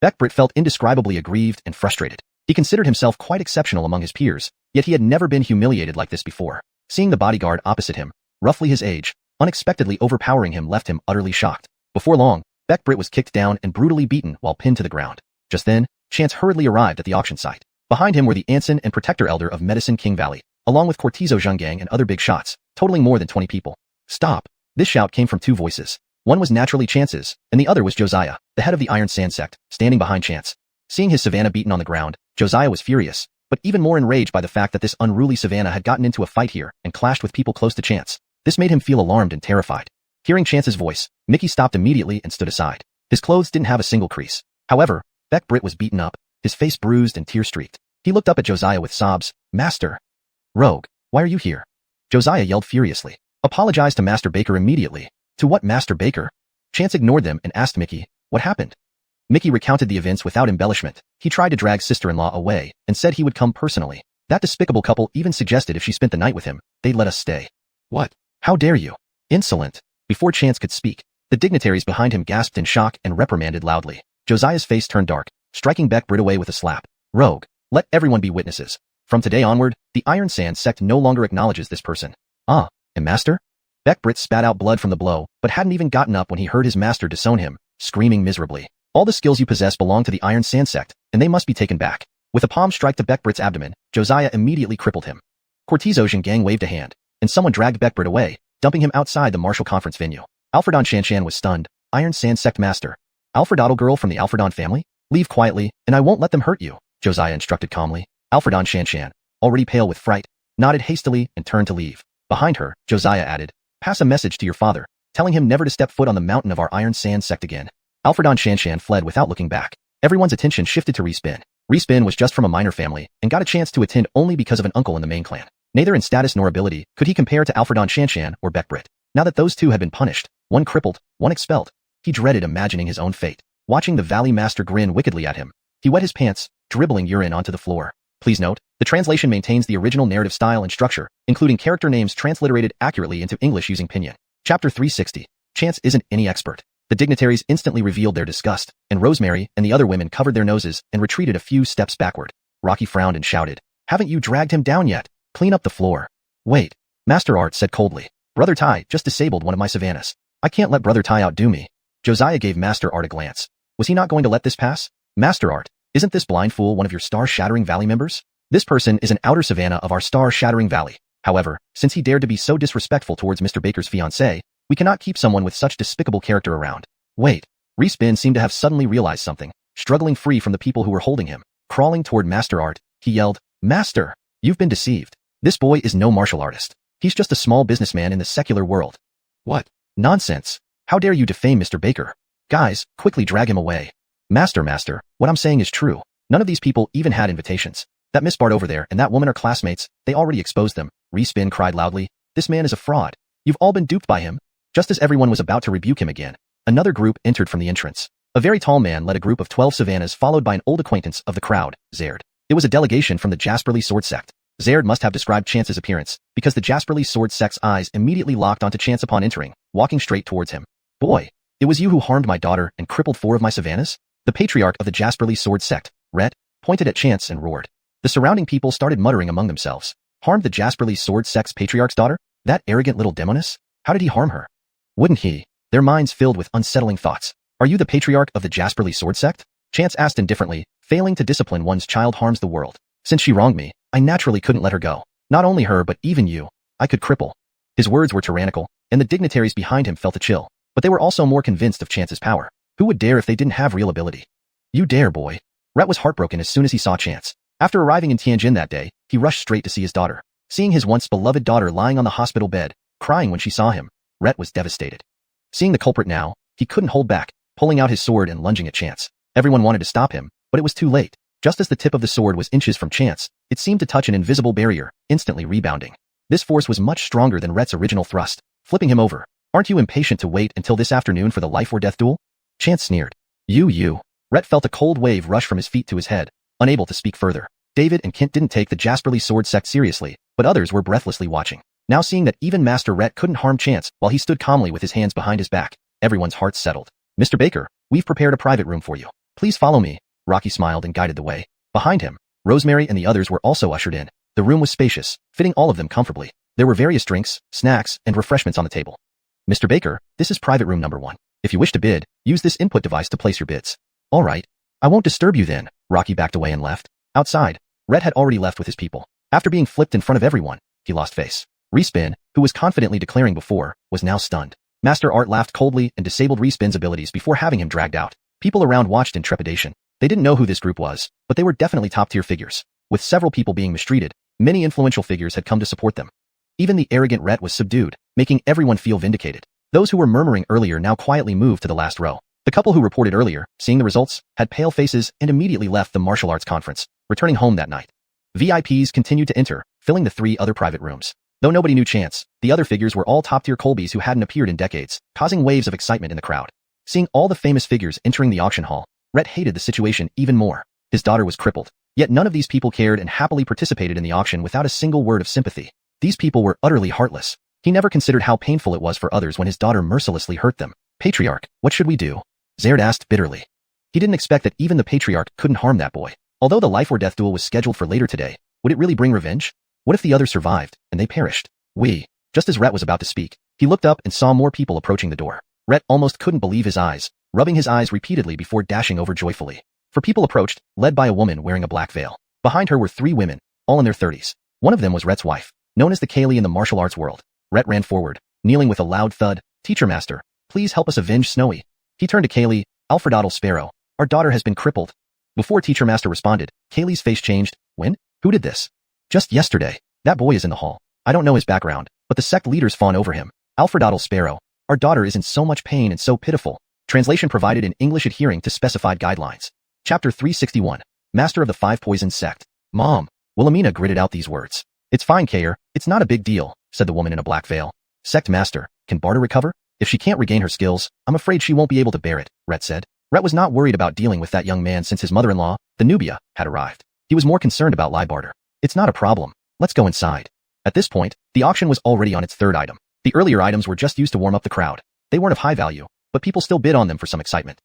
Beck Brit felt indescribably aggrieved and frustrated. He considered himself quite exceptional among his peers, yet he had never been humiliated like this before. Seeing the bodyguard opposite him, roughly his age, unexpectedly overpowering him left him utterly shocked. Before long, Beck Brit was kicked down and brutally beaten while pinned to the ground. Just then, Chance hurriedly arrived at the auction site. Behind him were the Anson and Protector Elder of Medicine King Valley, along with Cortizo Zhenggang and other big shots, totaling more than 20 people. Stop! This shout came from two voices. One was naturally Chance's, and the other was Josiah, the head of the Iron Sand Sect, standing behind Chance. Seeing his savannah beaten on the ground, Josiah was furious, but even more enraged by the fact that this unruly savannah had gotten into a fight here and clashed with people close to Chance. This made him feel alarmed and terrified. Hearing Chance's voice, Mickey stopped immediately and stood aside. His clothes didn't have a single crease. However, Beck Brit was beaten up, his face bruised and tear-streaked. He looked up at Josiah with sobs. Master! Rogue, why are you here? Josiah yelled furiously. Apologize to Master Baker immediately. To what Master Baker? Chance ignored them and asked Mickey, what happened? Mickey recounted the events without embellishment. He tried to drag sister-in-law away and said he would come personally. That despicable couple even suggested if she spent the night with him, they'd let us stay. What? How dare you? Insolent. Before Chance could speak, the dignitaries behind him gasped in shock and reprimanded loudly. Josiah's face turned dark, striking Beck Brit away with a slap. Rogue, let everyone be witnesses. From today onward, the Iron Sand Sect no longer acknowledges this person. Ah, and master? Beckbrit spat out blood from the blow, but hadn't even gotten up when he heard his master disown him, screaming miserably. All the skills you possess belong to the Iron Sand Sect, and they must be taken back. With a palm strike to Beckbrit's abdomen, Josiah immediately crippled him. Cortezosian gang waved a hand, and someone dragged Beckbrit away, dumping him outside the martial conference venue. Alfredon Shanshan was stunned. Iron Sand Sect master. Alfredottle girl from the Alfredon family? Leave quietly, and I won't let them hurt you, Josiah instructed calmly. Alfredon Shanshan, already pale with fright, nodded hastily and turned to leave. Behind her, Josiah added, pass a message to your father, telling him never to step foot on the mountain of our Iron Sand Sect again. Alfredon Shanshan fled without looking back. Everyone's attention shifted to Respin. Respin was just from a minor family and got a chance to attend only because of an uncle in the main clan. Neither in status nor ability could he compare to Alfredon Shanshan or Beckbrit. Now that those two had been punished, one crippled, one expelled, he dreaded imagining his own fate. Watching the Valley Master grin wickedly at him, he wet his pants, dribbling urine onto the floor. Please note, the translation maintains the original narrative style and structure, including character names transliterated accurately into English using Pinyin. Chapter 360. Chance isn't any expert. The dignitaries instantly revealed their disgust, and Rosemary and the other women covered their noses and retreated a few steps backward. Rocky frowned and shouted, haven't you dragged him down yet? Clean up the floor. Wait. Master Art said coldly. Brother Tai just disabled one of my savannas. I can't let Brother Tai outdo me. Josiah gave Master Art a glance. Was he not going to let this pass? Master Art, isn't this blind fool one of your Star-Shattering Valley members? This person is an outer savannah of our Star-Shattering Valley. However, since he dared to be so disrespectful towards Mr. Baker's fiancée, we cannot keep someone with such despicable character around. Wait. Respin seemed to have suddenly realized something, struggling free from the people who were holding him. Crawling toward Master Art, he yelled, Master, you've been deceived. This boy is no martial artist. He's just a small businessman in the secular world. What? Nonsense. How dare you defame Mr. Baker? Guys, quickly drag him away. Master, what I'm saying is true. None of these people even had invitations. That Miss Bart over there and that woman are classmates, they already exposed them. Respin cried loudly. This man is a fraud. You've all been duped by him. Just as everyone was about to rebuke him again, another group entered from the entrance. A very tall man led a group of 12 savannas followed by an old acquaintance of the crowd, Zerd. It was a delegation from the Jasperly Sword Sect. Zerd must have described Chance's appearance, because the Jasperly Sword Sect's eyes immediately locked onto Chance upon entering, walking straight towards him. Boy, it was you who harmed my daughter and crippled 4 of my savannas? The patriarch of the Jasperly Sword Sect, Rhett, pointed at Chance and roared. The surrounding people started muttering among themselves. Harmed the Jasperly Sword Sect's patriarch's daughter? That arrogant little demoness? How did he harm her? Wouldn't he? Their minds filled with unsettling thoughts. Are you the patriarch of the Jasperly Sword Sect? Chance asked indifferently. Failing to discipline one's child harms the world. Since she wronged me, I naturally couldn't let her go. Not only her but even you. I could cripple. His words were tyrannical, and the dignitaries behind him felt a chill. But they were also more convinced of Chance's power. Who would dare if they didn't have real ability? You dare, boy. Rhett was heartbroken as soon as he saw Chance. After arriving in Tianjin that day, he rushed straight to see his daughter. Seeing his once beloved daughter lying on the hospital bed, crying when she saw him, Rhett was devastated. Seeing the culprit now, he couldn't hold back, pulling out his sword and lunging at Chance. Everyone wanted to stop him, but it was too late. Just as the tip of the sword was inches from Chance, it seemed to touch an invisible barrier, instantly rebounding. This force was much stronger than Rhett's original thrust, flipping him over. Aren't you impatient to wait until this afternoon for the life or death duel? Chance sneered. You. Rhett felt a cold wave rush from his feet to his head, unable to speak further. David and Kent didn't take the Jasperly Sword Sect seriously, but others were breathlessly watching. Now seeing that even Master Rhett couldn't harm Chance while he stood calmly with his hands behind his back, everyone's hearts settled. Mr. Baker, we've prepared a private room for you. Please follow me. Rocky smiled and guided the way. Behind him, Rosemary and the others were also ushered in. The room was spacious, fitting all of them comfortably. There were various drinks, snacks, and refreshments on the table. Mr. Baker, this is private room number 1. If you wish to bid, use this input device to place your bids. All right. I won't disturb you then. Rocky backed away and left. Outside, Rhett had already left with his people. After being flipped in front of everyone, he lost face. Respin, who was confidently declaring before, was now stunned. Master Art laughed coldly and disabled Respin's abilities before having him dragged out. People around watched in trepidation. They didn't know who this group was, but they were definitely top-tier figures. With several people being mistreated, many influential figures had come to support them. Even the arrogant Rhett was subdued, making everyone feel vindicated. Those who were murmuring earlier now quietly moved to the last row. The couple who reported earlier, seeing the results, had pale faces and immediately left the martial arts conference, returning home that night. VIPs continued to enter, filling the 3 other private rooms. Though nobody knew Chance, the other figures were all top-tier Colbys who hadn't appeared in decades, causing waves of excitement in the crowd. Seeing all the famous figures entering the auction hall, Rhett hated the situation even more. His daughter was crippled, yet none of these people cared and happily participated in the auction without a single word of sympathy. These people were utterly heartless. He never considered how painful it was for others when his daughter mercilessly hurt them. Patriarch, what should we do? Zerd asked bitterly. He didn't expect that even the patriarch couldn't harm that boy. Although the life or death duel was scheduled for later today, Would it really bring revenge? What if the others survived, and they perished? Just as Rhett was about to speak, he looked up and saw more people approaching the door. Rhett almost couldn't believe his eyes, rubbing his eyes repeatedly before dashing over joyfully. For people approached, led by a woman wearing a black veil. Behind her were 3 women, all in their 30s. One of them was Rhett's wife, known as the Kaylee in the martial arts world. Rhett ran forward, kneeling with a loud thud. "Teacher Master, please help us avenge Snowy." He turned to Kaylee. "Alfredaddle Sparrow, our daughter has been crippled." Before Teacher Master responded, Kaylee's face changed. "When? Who did this?" "Just yesterday. That boy is in the hall. I don't know his background, but the sect leaders fawn over him. Alfredaddle Sparrow, our daughter is in so much pain and so pitiful." Translation provided in English adhering to specified guidelines. Chapter 361. Master of the 5 Poisons Sect. "Mom." Wilhelmina gritted out these words. "It's fine, Heir. It's not a big deal," said the woman in a black veil. "Sect Master, can Barter recover? If she can't regain her skills, I'm afraid she won't be able to bear it," Rhett said. Rhett was not worried about dealing with that young man since his mother-in-law, the Nubia, had arrived. He was more concerned about Barter. "It's not a problem. Let's go inside." At this point, the auction was already on its 3rd item. The earlier items were just used to warm up the crowd. They weren't of high value, but people still bid on them for some excitement.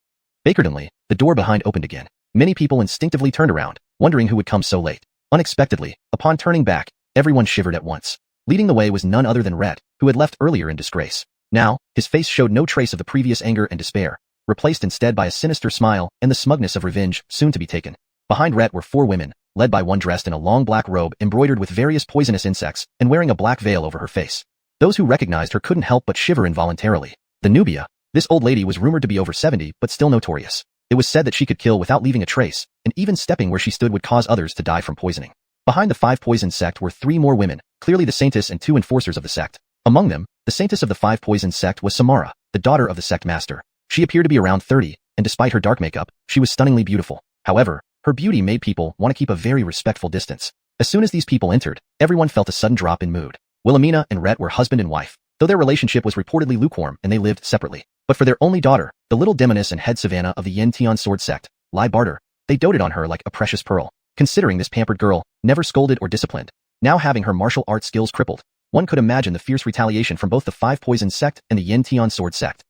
Bakerdomly, the door behind opened again. Many people instinctively turned around, wondering who would come so late. Unexpectedly, upon turning back, everyone shivered at once. Leading the way was none other than Rhett, who had left earlier in disgrace. Now, his face showed no trace of the previous anger and despair, replaced instead by a sinister smile and the smugness of revenge soon to be taken. Behind Rhett were 4 women, led by one dressed in a long black robe embroidered with various poisonous insects and wearing a black veil over her face. Those who recognized her couldn't help but shiver involuntarily. The Nubia. This old lady was rumored to be over 70 but still notorious. It was said that she could kill without leaving a trace, and even stepping where she stood would cause others to die from poisoning. Behind the 5 Poison Sect were 3 more women, clearly the saintess and 2 enforcers of the sect. Among them, the saintess of the 5 Poison Sect was Samara, the daughter of the sect master. She appeared to be around 30, and despite her dark makeup, she was stunningly beautiful. However, her beauty made people want to keep a very respectful distance. As soon as these people entered, everyone felt a sudden drop in mood. Wilhelmina and Rhett were husband and wife, though their relationship was reportedly lukewarm and they lived separately. But for their only daughter, the little demoness and head savannah of the Yin Tian sword sect, Barter, they doted on her like a precious pearl. Considering this pampered girl, never scolded or disciplined, now having her martial arts skills crippled, one could imagine the fierce retaliation from both the 5 Poison Sect and the Yin Tian sword sect.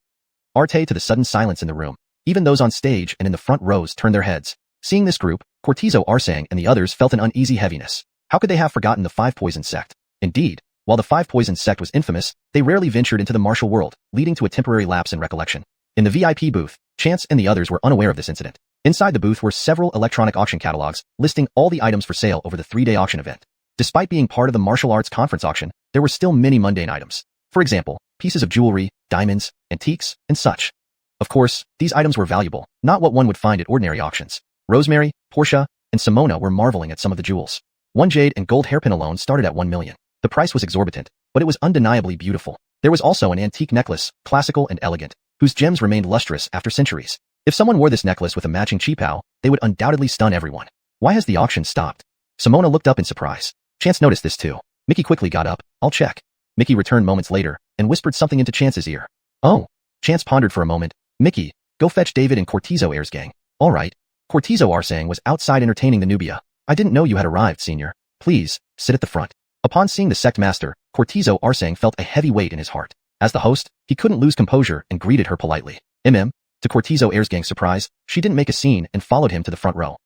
Arte to the sudden silence in the room. Even those on stage and in the front rows turned their heads. Seeing this group, Cortizo Arsang and the others felt an uneasy heaviness. How could they have forgotten the 5 Poison Sect? Indeed, while the 5 Poison Sect was infamous, they rarely ventured into the martial world, leading to a temporary lapse in recollection. In the VIP booth, Chance and the others were unaware of this incident. Inside the booth were several electronic auction catalogs, listing all the items for sale over the 3-day auction event. Despite being part of the martial arts conference auction, there were still many mundane items. For example, pieces of jewelry, diamonds, antiques, and such. Of course, these items were valuable, not what one would find at ordinary auctions. Rosemary, Portia, and Simona were marveling at some of the jewels. One jade and gold hairpin alone started at 1 million. The price was exorbitant, but it was undeniably beautiful. There was also an antique necklace, classical and elegant, whose gems remained lustrous after centuries. If someone wore this necklace with a matching cheapao, they would undoubtedly stun everyone. Why has the auction stopped? Simona looked up in surprise. Chance noticed this too. Mickey quickly got up. "I'll check." Mickey returned moments later and whispered something into Chance's ear. "Oh." Chance pondered for a moment. "Mickey, go fetch David and Cortizo Heir's gang." "All right." Cortizo Arsang was outside entertaining the Nubia. "I didn't know you had arrived, senior. Please, sit at the front." Upon seeing the sect master, Cortizo Arsang felt a heavy weight in his heart. As the host, he couldn't lose composure and greeted her politely. To Cortizo Heir's gang's surprise, she didn't make a scene and followed him to the front row.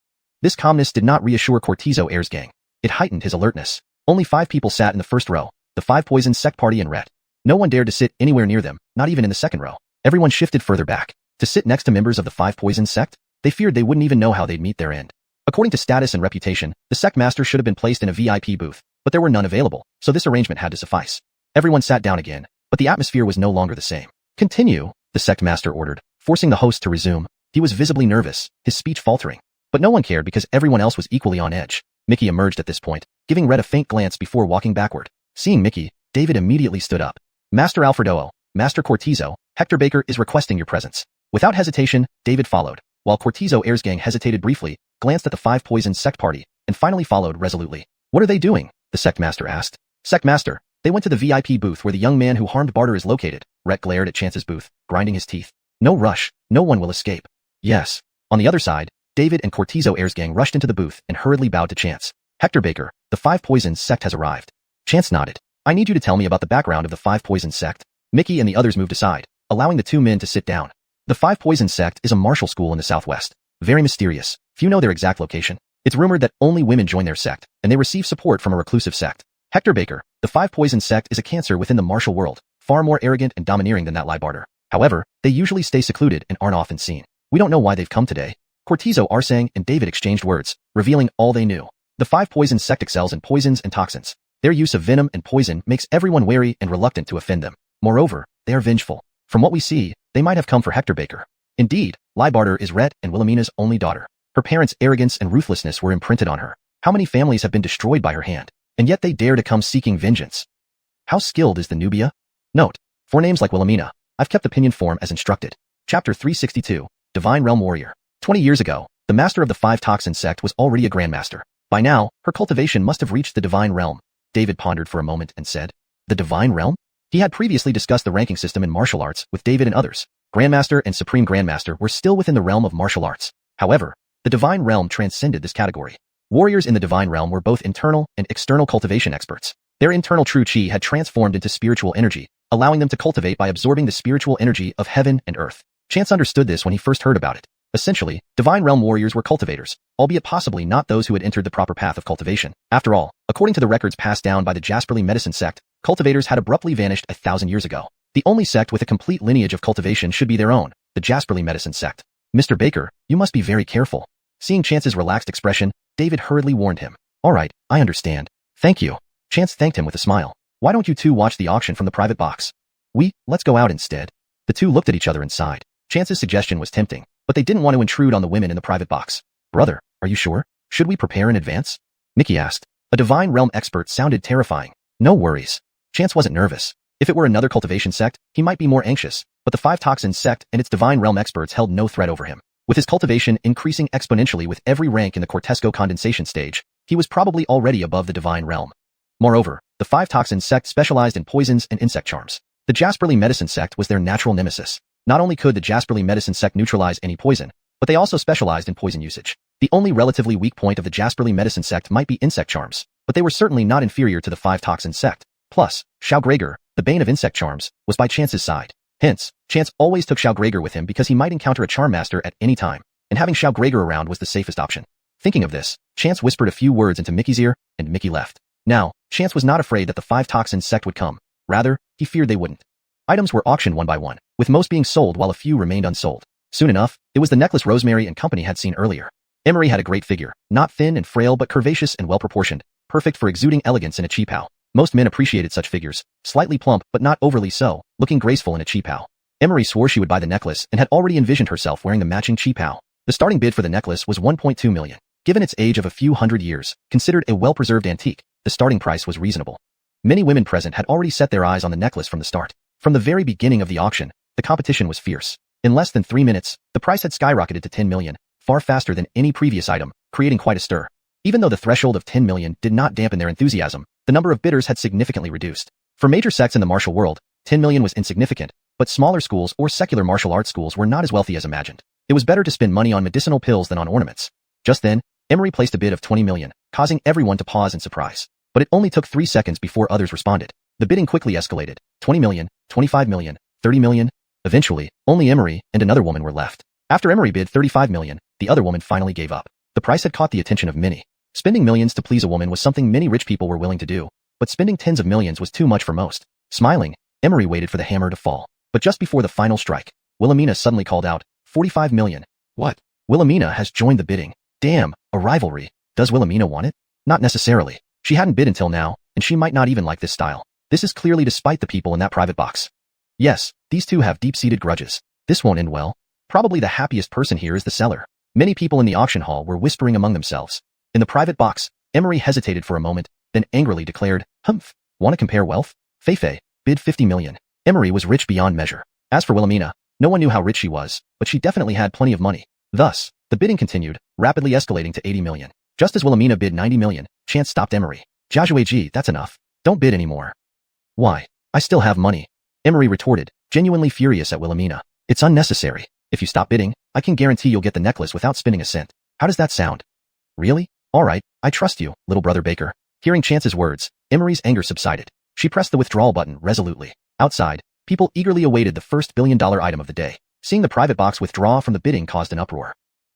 This calmness did not reassure Cortizo Heir's gang. It heightened his alertness. Only 5 people sat in the first row, the 5 Poison Sect party and Rhett. No one dared to sit anywhere near them, not even in the second row. Everyone shifted further back. To sit next to members of the 5 Poison Sect? They feared they wouldn't even know how they'd meet their end. According to status and reputation, the sect master should have been placed in a VIP booth, but there were none available, so this arrangement had to suffice. Everyone sat down again, but the atmosphere was no longer the same. "Continue," the sect master ordered, forcing the host to resume. He was visibly nervous, his speech faltering. But no one cared because everyone else was equally on edge. Mickey emerged at this point, giving Rhett a faint glance before walking backward. Seeing Mickey, David immediately stood up. "Master Alfredo, Master Cortizo, Hector Baker is requesting your presence." Without hesitation, David followed, while Cortizo Heir's gang hesitated briefly, glanced at the 5 Poison Sect party, and finally followed resolutely. "What are they doing?" the sect master asked. "Sect master, they went to the VIP booth where the young man who harmed Barter is located." Rhett glared at Chance's booth, grinding his teeth. "No rush, no one will escape." "Yes." On the other side, David and Cortizo Heir's gang rushed into the booth and hurriedly bowed to Chance. "Hector Baker, the 5 Poison Sect has arrived." Chance nodded. "I need you to tell me about the background of the 5 Poison Sect." Mickey and the others moved aside, allowing the 2 men to sit down. The 5 Poison Sect is a martial school in the southwest. Very mysterious. Few know their exact location. It's rumored that only women join their sect, and they receive support from a reclusive sect. Hector Baker, the Five Poison sect is a cancer within the martial world, far more arrogant and domineering than that Liebarter. However, they usually stay secluded and aren't often seen. We don't know why they've come today. Cortizo, Arsang, and David exchanged words, revealing all they knew. The Five Poison sect excels in poisons and toxins. Their use of venom and poison makes everyone wary and reluctant to offend them. Moreover, they are vengeful. From what we see, they might have come for Hector Baker. Indeed, Liebarter is Rhett and Wilhelmina's only daughter. Her parents' arrogance and ruthlessness were imprinted on her. How many families have been destroyed by her hand? And yet they dare to come seeking vengeance. How skilled is the Nubia? Note, for names like Wilhelmina, I've kept the pinyin form as instructed. Chapter 362, Divine Realm Warrior. 20 years ago, the master of the Five Toxin sect was already a grandmaster. By now, her cultivation must have reached the Divine Realm. David pondered for a moment and said, the Divine Realm? He had previously discussed the ranking system in martial arts with David and others. Grandmaster and Supreme Grandmaster were still within the realm of martial arts. However, the Divine Realm transcended this category. Warriors in the Divine Realm were both internal and external cultivation experts. Their internal true chi had transformed into spiritual energy, allowing them to cultivate by absorbing the spiritual energy of heaven and earth. Chance understood this when he first heard about it. Essentially, Divine Realm warriors were cultivators, albeit possibly not those who had entered the proper path of cultivation. After all, according to the records passed down by the Jasperly Medicine Sect, cultivators had abruptly vanished 1,000 years ago. The only sect with a complete lineage of cultivation should be their own, the Jasperly Medicine Sect. Mr. Baker, you must be very careful. Seeing Chance's relaxed expression, David hurriedly warned him. All right, I understand. Thank you. Chance thanked him with a smile. Why don't you two watch the auction from the private box? Let's go out instead. The two looked at each other and sighed. Chance's suggestion was tempting, but they didn't want to intrude on the women in the private box. Brother, are you sure? Should we prepare in advance? Mickey asked. A Divine Realm expert sounded terrifying. No worries. Chance wasn't nervous. If it were another cultivation sect, he might be more anxious, but the Five Toxins sect and its Divine Realm experts held no threat over him. With his cultivation increasing exponentially with every rank in the Cortesco condensation stage, he was probably already above the Divine Realm. Moreover, the Five Toxins sect specialized in poisons and insect charms. The Jasperly Medicine Sect was their natural nemesis. Not only could the Jasperly Medicine Sect neutralize any poison, but they also specialized in poison usage. The only relatively weak point of the Jasperly Medicine Sect might be insect charms, but they were certainly not inferior to the Five Toxin Sect. Plus, Xiao Gregor, the bane of insect charms, was by Chance's side. Hence, Chance always took Xiao Gregor with him because he might encounter a charm master at any time, and having Xiao Gregor around was the safest option. Thinking of this, Chance whispered a few words into Mickey's ear, and Mickey left. Now, Chance was not afraid that the Five Toxin Sect would come. Rather, he feared they wouldn't. Items were auctioned one by one, with most being sold while a few remained unsold. Soon enough, it was the necklace Rosemary and company had seen earlier. Emery had a great figure, not thin and frail but curvaceous and well-proportioned, perfect for exuding elegance in a cheapao. Most men appreciated such figures, slightly plump but not overly so, looking graceful in a cheapao. Emery swore she would buy the necklace and had already envisioned herself wearing the matching cheapao. The starting bid for the necklace was 1.2 million. Given its age of a few hundred years, considered a well-preserved antique, the starting price was reasonable. Many women present had already set their eyes on the necklace from the start. From the very beginning of the auction, the competition was fierce. In less than 3 minutes, the price had skyrocketed to 10 million, far faster than any previous item, creating quite a stir. Even though the threshold of 10 million did not dampen their enthusiasm, the number of bidders had significantly reduced. For major sects in the martial world, 10 million was insignificant, but smaller schools or secular martial arts schools were not as wealthy as imagined. It was better to spend money on medicinal pills than on ornaments. Just then, Emery placed a bid of 20 million, causing everyone to pause in surprise. But it only took 3 seconds before others responded. The bidding quickly escalated. 20 million, 25 million, 30 million. Eventually, only Emery and another woman were left. After Emery bid 35 million, the other woman finally gave up. The price had caught the attention of many. Spending millions to please a woman was something many rich people were willing to do, but spending tens of millions was too much for most. Smiling, Emery waited for the hammer to fall. But just before the final strike, Wilhelmina suddenly called out, 45 million. What? Wilhelmina has joined the bidding. Damn, a rivalry. Does Wilhelmina want it? Not necessarily. She hadn't bid until now, and she might not even like this style. This is clearly despite the people in that private box. Yes, these two have deep-seated grudges. This won't end well. Probably the happiest person here is the seller. Many people in the auction hall were whispering among themselves. In the private box, Emery hesitated for a moment, then angrily declared, Humph, want to compare wealth? Feifei, bid 50 million. Emery was rich beyond measure. As for Wilhelmina, no one knew how rich she was, but she definitely had plenty of money. Thus, the bidding continued, rapidly escalating to 80 million. Just as Wilhelmina bid 90 million, Chance stopped Emery. Jiajueji, that's enough. Don't bid anymore. Why? I still have money. Emery retorted, genuinely furious at Wilhelmina. It's unnecessary. If you stop bidding, I can guarantee you'll get the necklace without spending a cent. How does that sound? Really? All right, I trust you, little brother Baker. Hearing Chance's words, Emery's anger subsided. She pressed the withdrawal button resolutely. Outside, people eagerly awaited the first billion-dollar item of the day. Seeing the private box withdraw from the bidding caused an uproar.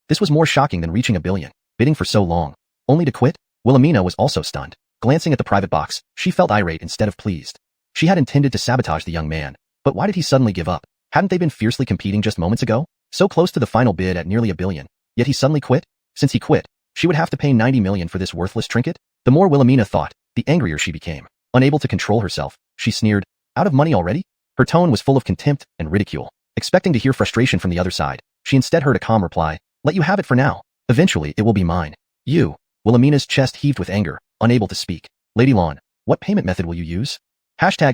This was more shocking than reaching $1 billion. Bidding for so long, only to quit? Wilhelmina was also stunned. Glancing at the private box, she felt irate instead of pleased. She had intended to sabotage the young man, but why did he suddenly give up? Hadn't they been fiercely competing just moments ago? So close to the final bid at nearly $1 billion, yet he suddenly quit? Since he quit, she would have to pay $90 million for this worthless trinket? The more Wilhelmina thought, the angrier she became. Unable to control herself, she sneered, "Out of money already?" Her tone was full of contempt and ridicule. Expecting to hear frustration from the other side, she instead heard a calm reply, "Let you have it for now. Eventually, it will be mine." "You." Wilhelmina's chest heaved with anger, unable to speak. "Lady Lawn, what payment method will you use?" Chapter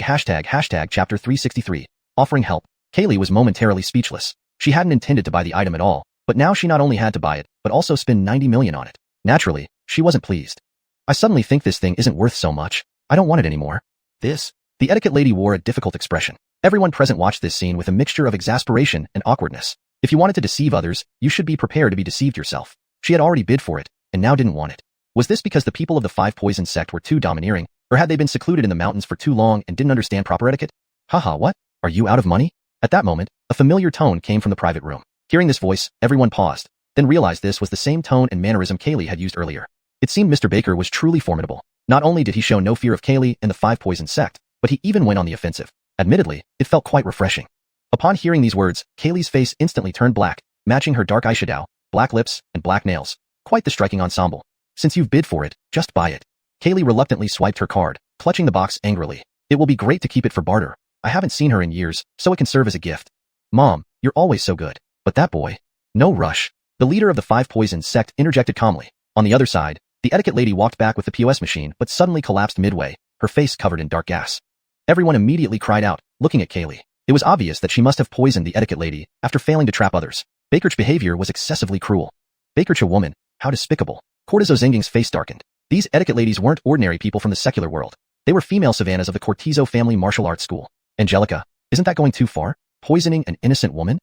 363. Offering help. Kaylee was momentarily speechless. She hadn't intended to buy the item at all, but now she not only had to buy it, but also spend $90 million on it. Naturally, she wasn't pleased. "I suddenly think this thing isn't worth so much. I don't want it anymore." This? The etiquette lady wore a difficult expression. Everyone present watched this scene with a mixture of exasperation and awkwardness. If you wanted to deceive others, you should be prepared to be deceived yourself. She had already bid for it, and now didn't want it. Was this because the people of the Five Poison sect were too domineering, or had they been secluded in the mountains for too long and didn't understand proper etiquette? "Haha, what? Are you out of money?" At that moment, a familiar tone came from the private room. Hearing this voice, everyone paused, then realized this was the same tone and mannerism Kaylee had used earlier. It seemed Mr. Baker was truly formidable. Not only did he show no fear of Kaylee and the Five Poison sect, but he even went on the offensive. Admittedly, it felt quite refreshing. Upon hearing these words, Kaylee's face instantly turned black, matching her dark eyeshadow, black lips, and black nails. Quite the striking ensemble. "Since you've bid for it, just buy it." Kaylee reluctantly swiped her card, clutching the box angrily. "It will be great to keep it for barter. I haven't seen her in years, so it can serve as a gift." "Mom, you're always so good. But that boy." "No rush." The leader of the Five Poison sect interjected calmly. On the other side, the etiquette lady walked back with the POS machine but suddenly collapsed midway, her face covered in dark gas. Everyone immediately cried out, looking at Kaylee. It was obvious that she must have poisoned the etiquette lady after failing to trap others. Baker's behavior was excessively cruel. Baker's a woman, how despicable. Cortizo Zenging's face darkened. These etiquette ladies weren't ordinary people from the secular world. They were female savannas of the Cortizo family martial arts school. "Angelica, isn't that going too far? Poisoning an innocent woman?"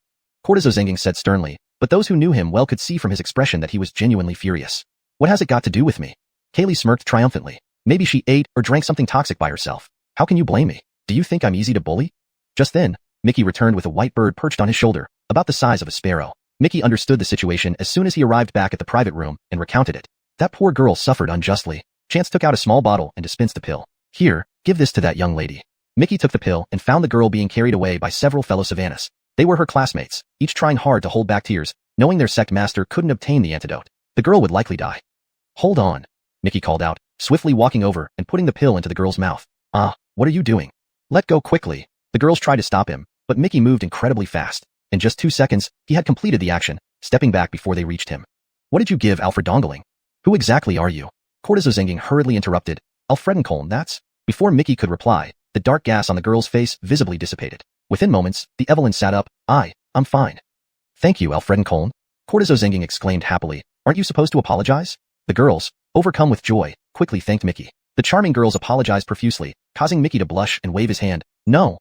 Cortizo Zenging said sternly, but those who knew him well could see from his expression that he was genuinely furious. "What has it got to do with me?" Kaylee smirked triumphantly. "Maybe she ate or drank something toxic by herself. How can you blame me? Do you think I'm easy to bully?" Just then, Mickey returned with a white bird perched on his shoulder, about the size of a sparrow. Mickey understood the situation as soon as he arrived back at the private room and recounted it. That poor girl suffered unjustly. Chance took out a small bottle and dispensed the pill. "Here, give this to that young lady." Mickey took the pill and found the girl being carried away by several fellow savannas. They were her classmates, each trying hard to hold back tears, knowing their sect master couldn't obtain the antidote. The girl would likely die. "Hold on," Mickey called out, swiftly walking over and putting the pill into the girl's mouth. "Ah, what are you doing? Let go quickly." The girls tried to stop him, but Mickey moved incredibly fast. In just 2 seconds, he had completed the action, stepping back before they reached him. "What did you give Alfred Dongling? Who exactly are you?" Cortizo Zenging hurriedly interrupted. "Alfredenkolm, that's..." Before Mickey could reply, the dark gas on the girl's face visibly dissipated. Within moments, the Evelyn sat up. I'm fine." "Thank you, Alfredenkolm," Cortizo Zenging exclaimed happily. "Aren't you supposed to apologize?" The girls, overcome with joy, quickly thanked Mickey. The charming girls apologized profusely, causing Mickey to blush and wave his hand. No,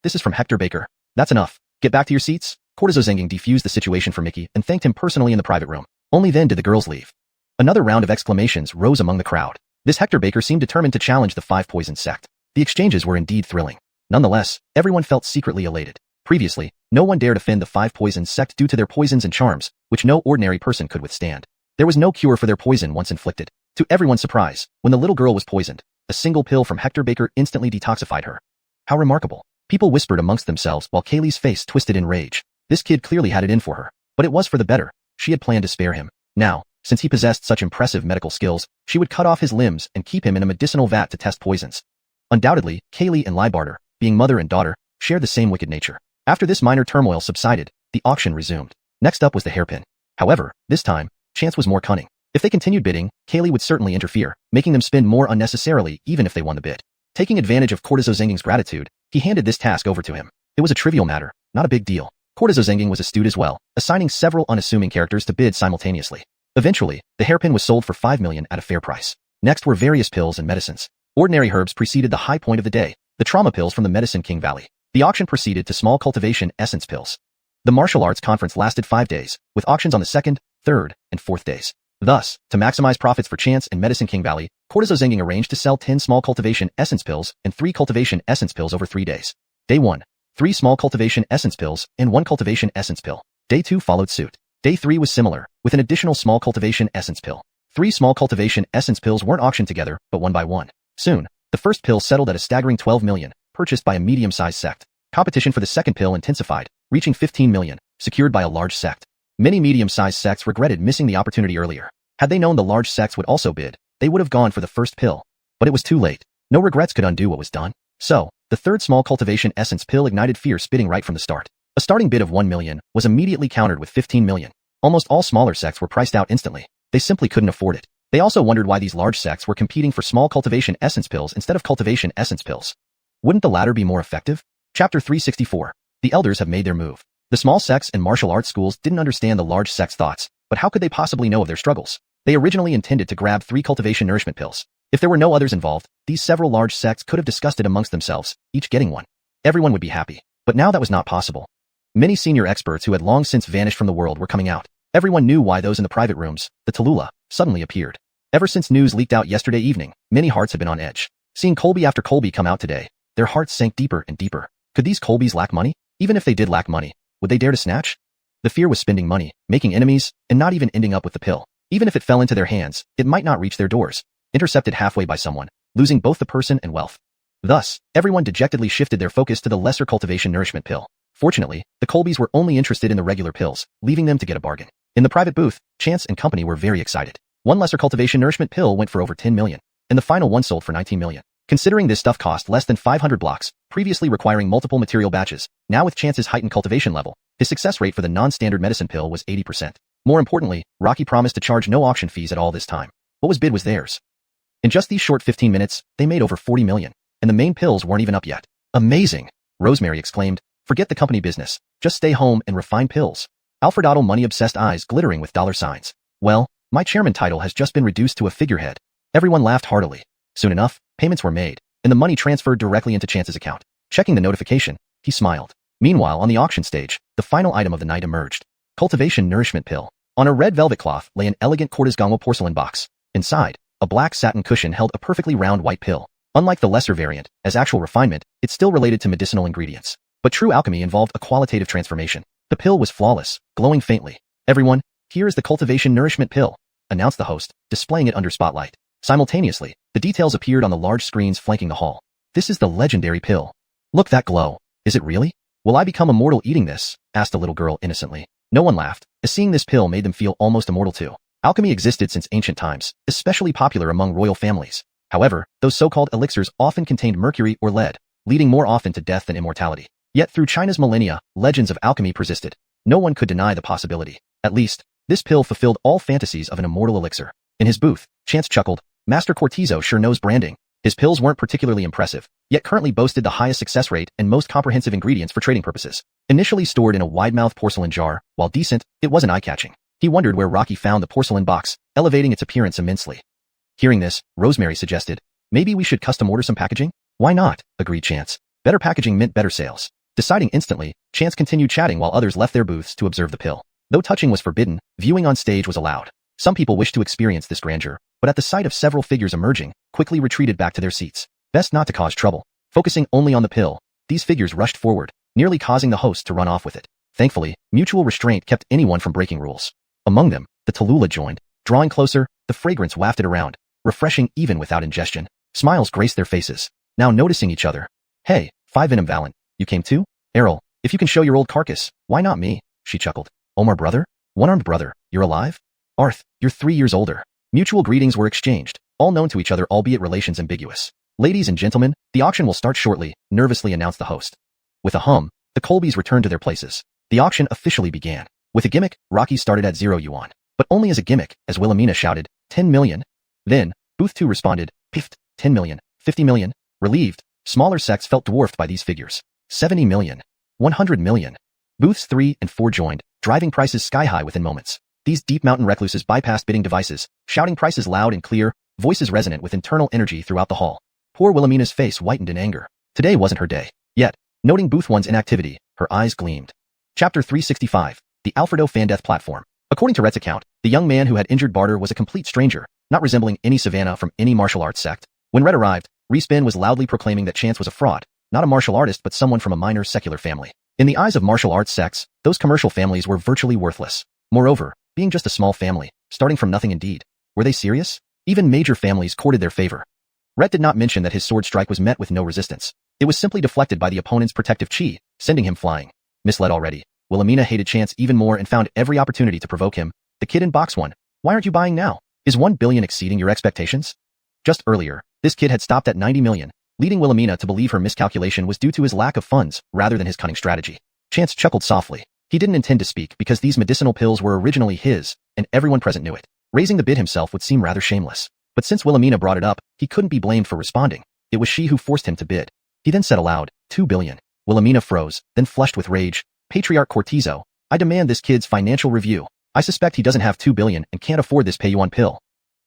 this is from Hector Baker. That's enough. Get back to your seats." Cortizo Zenging defused the situation for Mickey and thanked him personally in the private room. Only then did the girls leave. Another round of exclamations rose among the crowd. This Hector Baker seemed determined to challenge the Five Poison sect. The exchanges were indeed thrilling. Nonetheless, everyone felt secretly elated. Previously, no one dared offend the Five Poison sect due to their poisons and charms, which no ordinary person could withstand. There was no cure for their poison once inflicted. To everyone's surprise, when the little girl was poisoned, a single pill from Hector Baker instantly detoxified her. How remarkable. People whispered amongst themselves while Kaylee's face twisted in rage. This kid clearly had it in for her. But it was for the better. She had planned to spare him. Now, since he possessed such impressive medical skills, she would cut off his limbs and keep him in a medicinal vat to test poisons. Undoubtedly, Kaylee and Liebarter, being mother and daughter, shared the same wicked nature. After this minor turmoil subsided, the auction resumed. Next up was the hairpin. However, this time, Chance was more cunning. If they continued bidding, Kaylee would certainly interfere, making them spend more unnecessarily even if they won the bid. Taking advantage of Cortizo Zenging's gratitude, he handed this task over to him. It was a trivial matter, not a big deal. Cortizo Zenging was astute as well, assigning several unassuming characters to bid simultaneously. Eventually, the hairpin was sold for $5 million at a fair price. Next were various pills and medicines. Ordinary herbs preceded the high point of the day, the trauma pills from the Medicine King Valley. The auction proceeded to small cultivation essence pills. The martial arts conference lasted 5 days, with auctions on the 2nd, 3rd, and 4th days. Thus, to maximize profits for Chance and Medicine King Valley, Cortizo Zenging arranged to sell 10 small cultivation essence pills and 3 cultivation essence pills over 3 days. Day 1, 3 small cultivation essence pills and 1 cultivation essence pill. Day 2 followed suit. Day 3 was similar, with an additional small cultivation essence pill. 3 small cultivation essence pills weren't auctioned together, but one by one. Soon, the first pill settled at a staggering 12 million, purchased by a medium-sized sect. Competition for the second pill intensified, reaching 15 million, secured by a large sect. Many medium-sized sects regretted missing the opportunity earlier. Had they known the large sects would also bid, they would have gone for the first pill. But it was too late. No regrets could undo what was done. So, the third small cultivation essence pill ignited fear spitting right from the start. A starting bid of 1 million was immediately countered with 15 million. Almost all smaller sects were priced out instantly. They simply couldn't afford it. They also wondered why these large sects were competing for small cultivation essence pills instead of cultivation essence pills. Wouldn't the latter be more effective? Chapter 364. The elders have made their move. The small sects and martial arts schools didn't understand the large sects' thoughts, but how could they possibly know of their struggles? They originally intended to grab 3 cultivation nourishment pills. If there were no others involved, these several large sects could have discussed it amongst themselves, each getting one. Everyone would be happy. But now that was not possible. Many senior experts who had long since vanished from the world were coming out. Everyone knew why those in the private rooms, the Tallulah, suddenly appeared. Ever since news leaked out yesterday evening, many hearts had been on edge. Seeing Colby after Colby come out today, their hearts sank deeper and deeper. Could these Colbys lack money? Even if they did lack money, would they dare to snatch? The fear was spending money, making enemies, and not even ending up with the pill. Even if it fell into their hands, it might not reach their doors, intercepted halfway by someone, losing both the person and wealth. Thus, everyone dejectedly shifted their focus to the lesser cultivation nourishment pill. Fortunately, the Colbys were only interested in the regular pills, leaving them to get a bargain. In the private booth, Chance and company were very excited. One lesser cultivation nourishment pill went for over 10 million, and the final one sold for 19 million. Considering this stuff cost less than 500 blocks, previously requiring multiple material batches, now with Chance's heightened cultivation level, his success rate for the non-standard medicine pill was 80%. More importantly, Rocky promised to charge no auction fees at all this time. What was bid was theirs. In just these short 15 minutes, they made over 40 million, and the main pills weren't even up yet. Amazing! Rosemary exclaimed. Forget the company business. Just stay home and refine pills. Alfredottle money-obsessed eyes glittering with dollar signs. Well, my chairman title has just been reduced to a figurehead. Everyone laughed heartily. Soon enough, payments were made, and the money transferred directly into Chance's account. Checking the notification, he smiled. Meanwhile, on the auction stage, the final item of the night emerged. Cultivation nourishment pill. On a red velvet cloth lay an elegant Cortesgango porcelain box. Inside, a black satin cushion held a perfectly round white pill. Unlike the lesser variant, as actual refinement, it still related to medicinal ingredients. But true alchemy involved a qualitative transformation. The pill was flawless, glowing faintly. Everyone, here is the cultivation nourishment pill, announced the host, displaying it under spotlight. Simultaneously, the details appeared on the large screens flanking the hall. This is the legendary pill. Look that glow. Is it really? Will I become immortal eating this? Asked a little girl innocently. No one laughed, as seeing this pill made them feel almost immortal too. Alchemy existed since ancient times, especially popular among royal families. However, those so-called elixirs often contained mercury or lead, leading more often to death than immortality. Yet through China's millennia, legends of alchemy persisted. No one could deny the possibility. At least, this pill fulfilled all fantasies of an immortal elixir. In his booth, Chance chuckled. Master Cortizo sure knows branding. His pills weren't particularly impressive, yet currently boasted the highest success rate and most comprehensive ingredients for trading purposes. Initially stored in a wide-mouthed porcelain jar, while decent, it wasn't eye-catching. He wondered where Rocky found the porcelain box, elevating its appearance immensely. Hearing this, Rosemary suggested, maybe we should custom order some packaging? Why not? Agreed Chance. Better packaging meant better sales. Deciding instantly, Chance continued chatting while others left their booths to observe the pill. Though touching was forbidden, viewing on stage was allowed. Some people wished to experience this grandeur, but at the sight of several figures emerging, quickly retreated back to their seats. Best not to cause trouble. Focusing only on the pill, these figures rushed forward, nearly causing the host to run off with it. Thankfully, mutual restraint kept anyone from breaking rules. Among them, the Tallulah joined. Drawing closer, the fragrance wafted around, refreshing even without ingestion. Smiles graced their faces, now noticing each other. Hey, Five Venom Valen, you came too? Errol, if you can show your old carcass, why not me? She chuckled. Omar brother? One-armed brother, you're alive? Arth, you're 3 years older. Mutual greetings were exchanged, all known to each other albeit relations ambiguous. Ladies and gentlemen, the auction will start shortly, nervously announced the host. With a hum, the Colbys returned to their places. The auction officially began. With a gimmick, Rocky started at 0 yuan. But only as a gimmick, as Wilhelmina shouted, 10 million. Then, Booth 2 responded, piffed, 10 million, 50 million. Relieved, smaller sects felt dwarfed by these figures. 70 million. 100 million. Booths 3 and 4 joined, driving prices sky-high within moments. These deep mountain recluses bypassed bidding devices, shouting prices loud and clear, voices resonant with internal energy throughout the hall. Poor Wilhelmina's face whitened in anger. Today wasn't her day. Yet, noting Booth 1's inactivity, her eyes gleamed. Chapter 365. The Alfredo Fandeath Platform. According to Rhett's account, the young man who had injured Barter was a complete stranger, not resembling any savannah from any martial arts sect. When Rhett arrived, Respin was loudly proclaiming that Chance was a fraud, not a martial artist but someone from a minor secular family. In the eyes of martial arts sects, those commercial families were virtually worthless. Moreover, being just a small family, starting from nothing indeed. Were they serious? Even major families courted their favor. Rhett did not mention that his sword strike was met with no resistance. It was simply deflected by the opponent's protective chi, sending him flying. Misled already, Wilhelmina hated Chance even more and found every opportunity to provoke him. The kid in box 1. Why aren't you buying now? Is 1 billion exceeding your expectations? Just earlier, this kid had stopped at 90 million, leading Wilhelmina to believe her miscalculation was due to his lack of funds rather than his cunning strategy. Chance chuckled softly. He didn't intend to speak because these medicinal pills were originally his, and everyone present knew it. Raising the bid himself would seem rather shameless. But since Wilhelmina brought it up, he couldn't be blamed for responding. It was she who forced him to bid. He then said aloud, 2 billion. Wilhelmina froze, then flushed with rage. Patriarch Cortizo, I demand this kid's financial review. I suspect he doesn't have 2 billion and can't afford this pay-you-on pill.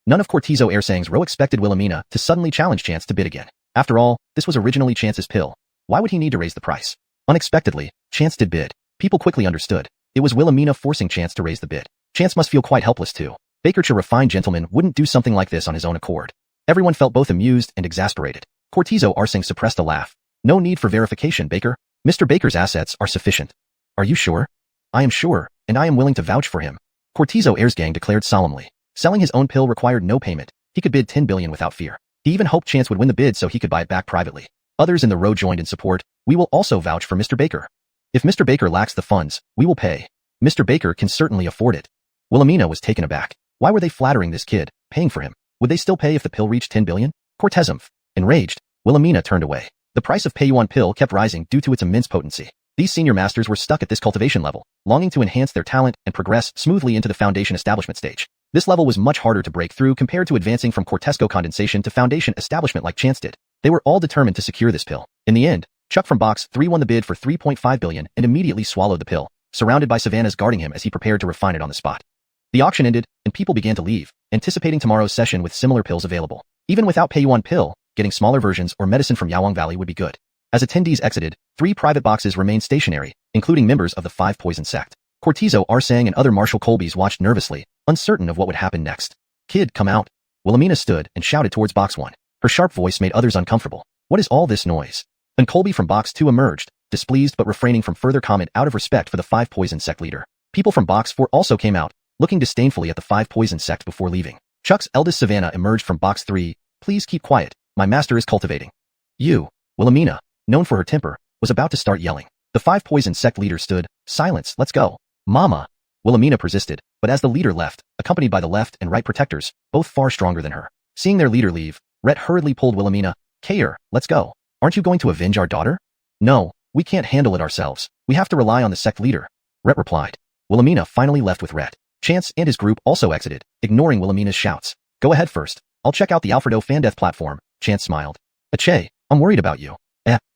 None of Cortizo Airsang's row expected Wilhelmina to suddenly challenge Chance to bid again. After all, this was originally Chance's pill. Why would he need to raise the price? Unexpectedly, Chance did bid. People quickly understood. It was Wilhelmina forcing Chance to raise the bid. Chance must feel quite helpless too. Baker's a refined gentleman wouldn't do something like this on his own accord. Everyone felt both amused and exasperated. Cortizo Airsang suppressed a laugh. No need for verification, Baker. Mr. Baker's assets are sufficient. Are you sure? I am sure, and I am willing to vouch for him. Cortizo Airsgang declared solemnly. Selling his own pill required no payment. He could bid 10 billion without fear. He even hoped Chance would win the bid so he could buy it back privately. Others in the row joined in support. We will also vouch for Mr. Baker. If Mr. Baker lacks the funds, we will pay. Mr. Baker can certainly afford it. Wilhelmina was taken aback. Why were they flattering this kid, paying for him? Would they still pay if the pill reached 10 billion? Cortezum. Enraged, Wilhelmina turned away. The price of pay-you-on pill kept rising due to its immense potency. These senior masters were stuck at this cultivation level, longing to enhance their talent and progress smoothly into the foundation establishment stage. This level was much harder to break through compared to advancing from Cortesco condensation to foundation establishment like Chance did. They were all determined to secure this pill. In the end, Chuck from Box 3 won the bid for 3.5 billion and immediately swallowed the pill, surrounded by Savannahs guarding him as he prepared to refine it on the spot. The auction ended, and people began to leave, anticipating tomorrow's session with similar pills available. Even without pay-you-on pill, getting smaller versions or medicine from Yawang Valley would be good. As attendees exited, 3 private boxes remained stationary, including members of the 5 Poison Sect. Cortizo Airsang and other Marshal Colbys watched nervously, uncertain of what would happen next. Kid, come out. Wilhelmina stood and shouted towards Box 1. Her sharp voice made others uncomfortable. What is all this noise? And Colby from Box 2 emerged, displeased but refraining from further comment out of respect for the 5 Poison Sect leader. People from Box 4 also came out, looking disdainfully at the 5 Poison Sect before leaving. Chuck's eldest Savannah emerged from Box 3. Please keep quiet. My master is cultivating. You, Wilhelmina, known for her temper, was about to start yelling. The 5 Poison Sect leader stood. Silence, let's go. Mama. Wilhelmina persisted, but as the leader left, accompanied by the left and right protectors, both far stronger than her. Seeing their leader leave, Rhett hurriedly pulled Wilhelmina. Heir, let's go. Aren't you going to avenge our daughter? No, we can't handle it ourselves. We have to rely on the sect leader. Rhett replied. Wilhelmina finally left with Rhett. Chance and his group also exited, ignoring Wilhelmina's shouts. Go ahead first. I'll check out the Alfredo Fandeath platform. Chance smiled. Ache, I'm worried about you.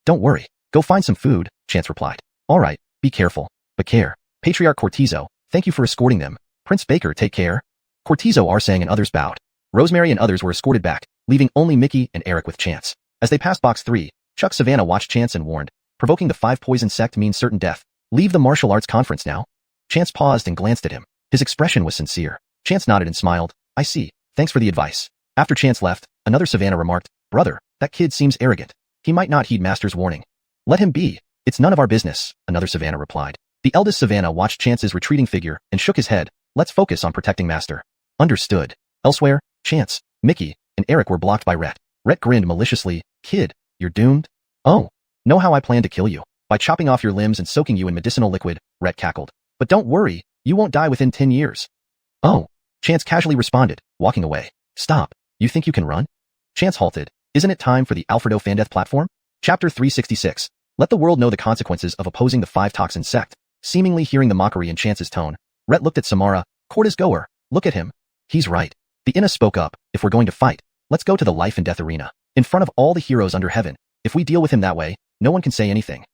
Don't worry. Go find some food, Chance replied. All right, be careful. But care. Patriarch Cortizo, thank you for escorting them. Prince Baker, take care. Cortizo Airsang and others bowed. Rosemary and others were escorted back, leaving only Mickey and Eric with Chance. As they passed Box 3, Chuck Savannah watched Chance and warned, provoking the 5 Poison Sect means certain death. Leave the martial arts conference now. Chance paused and glanced at him. His expression was sincere. Chance nodded and smiled. I see. Thanks for the advice. After Chance left, another Savannah remarked, Brother, that kid seems arrogant. He might not heed Master's warning. Let him be. It's none of our business, another Savannah replied. The eldest Savannah watched Chance's retreating figure and shook his head. Let's focus on protecting Master. Understood. Elsewhere, Chance, Mickey, and Eric were blocked by Rhett. Rhett grinned maliciously. Kid, you're doomed? Oh. Know how I plan to kill you? By chopping off your limbs and soaking you in medicinal liquid, Rhett cackled. But don't worry, you won't die within 10 years. Oh. Chance casually responded, walking away. Stop. You think you can run? Chance halted. Isn't it time for the Alfredo Fandeath platform? Chapter 366. Let the world know the consequences of opposing the 5 Toxin Sect. Seemingly hearing the mockery in Chance's tone, Rhett looked at Samara. Cortis Goer, look at him. He's right. The Inna spoke up. If we're going to fight, let's go to the life and death arena. In front of all the heroes under heaven. If we deal with him that way, no one can say anything.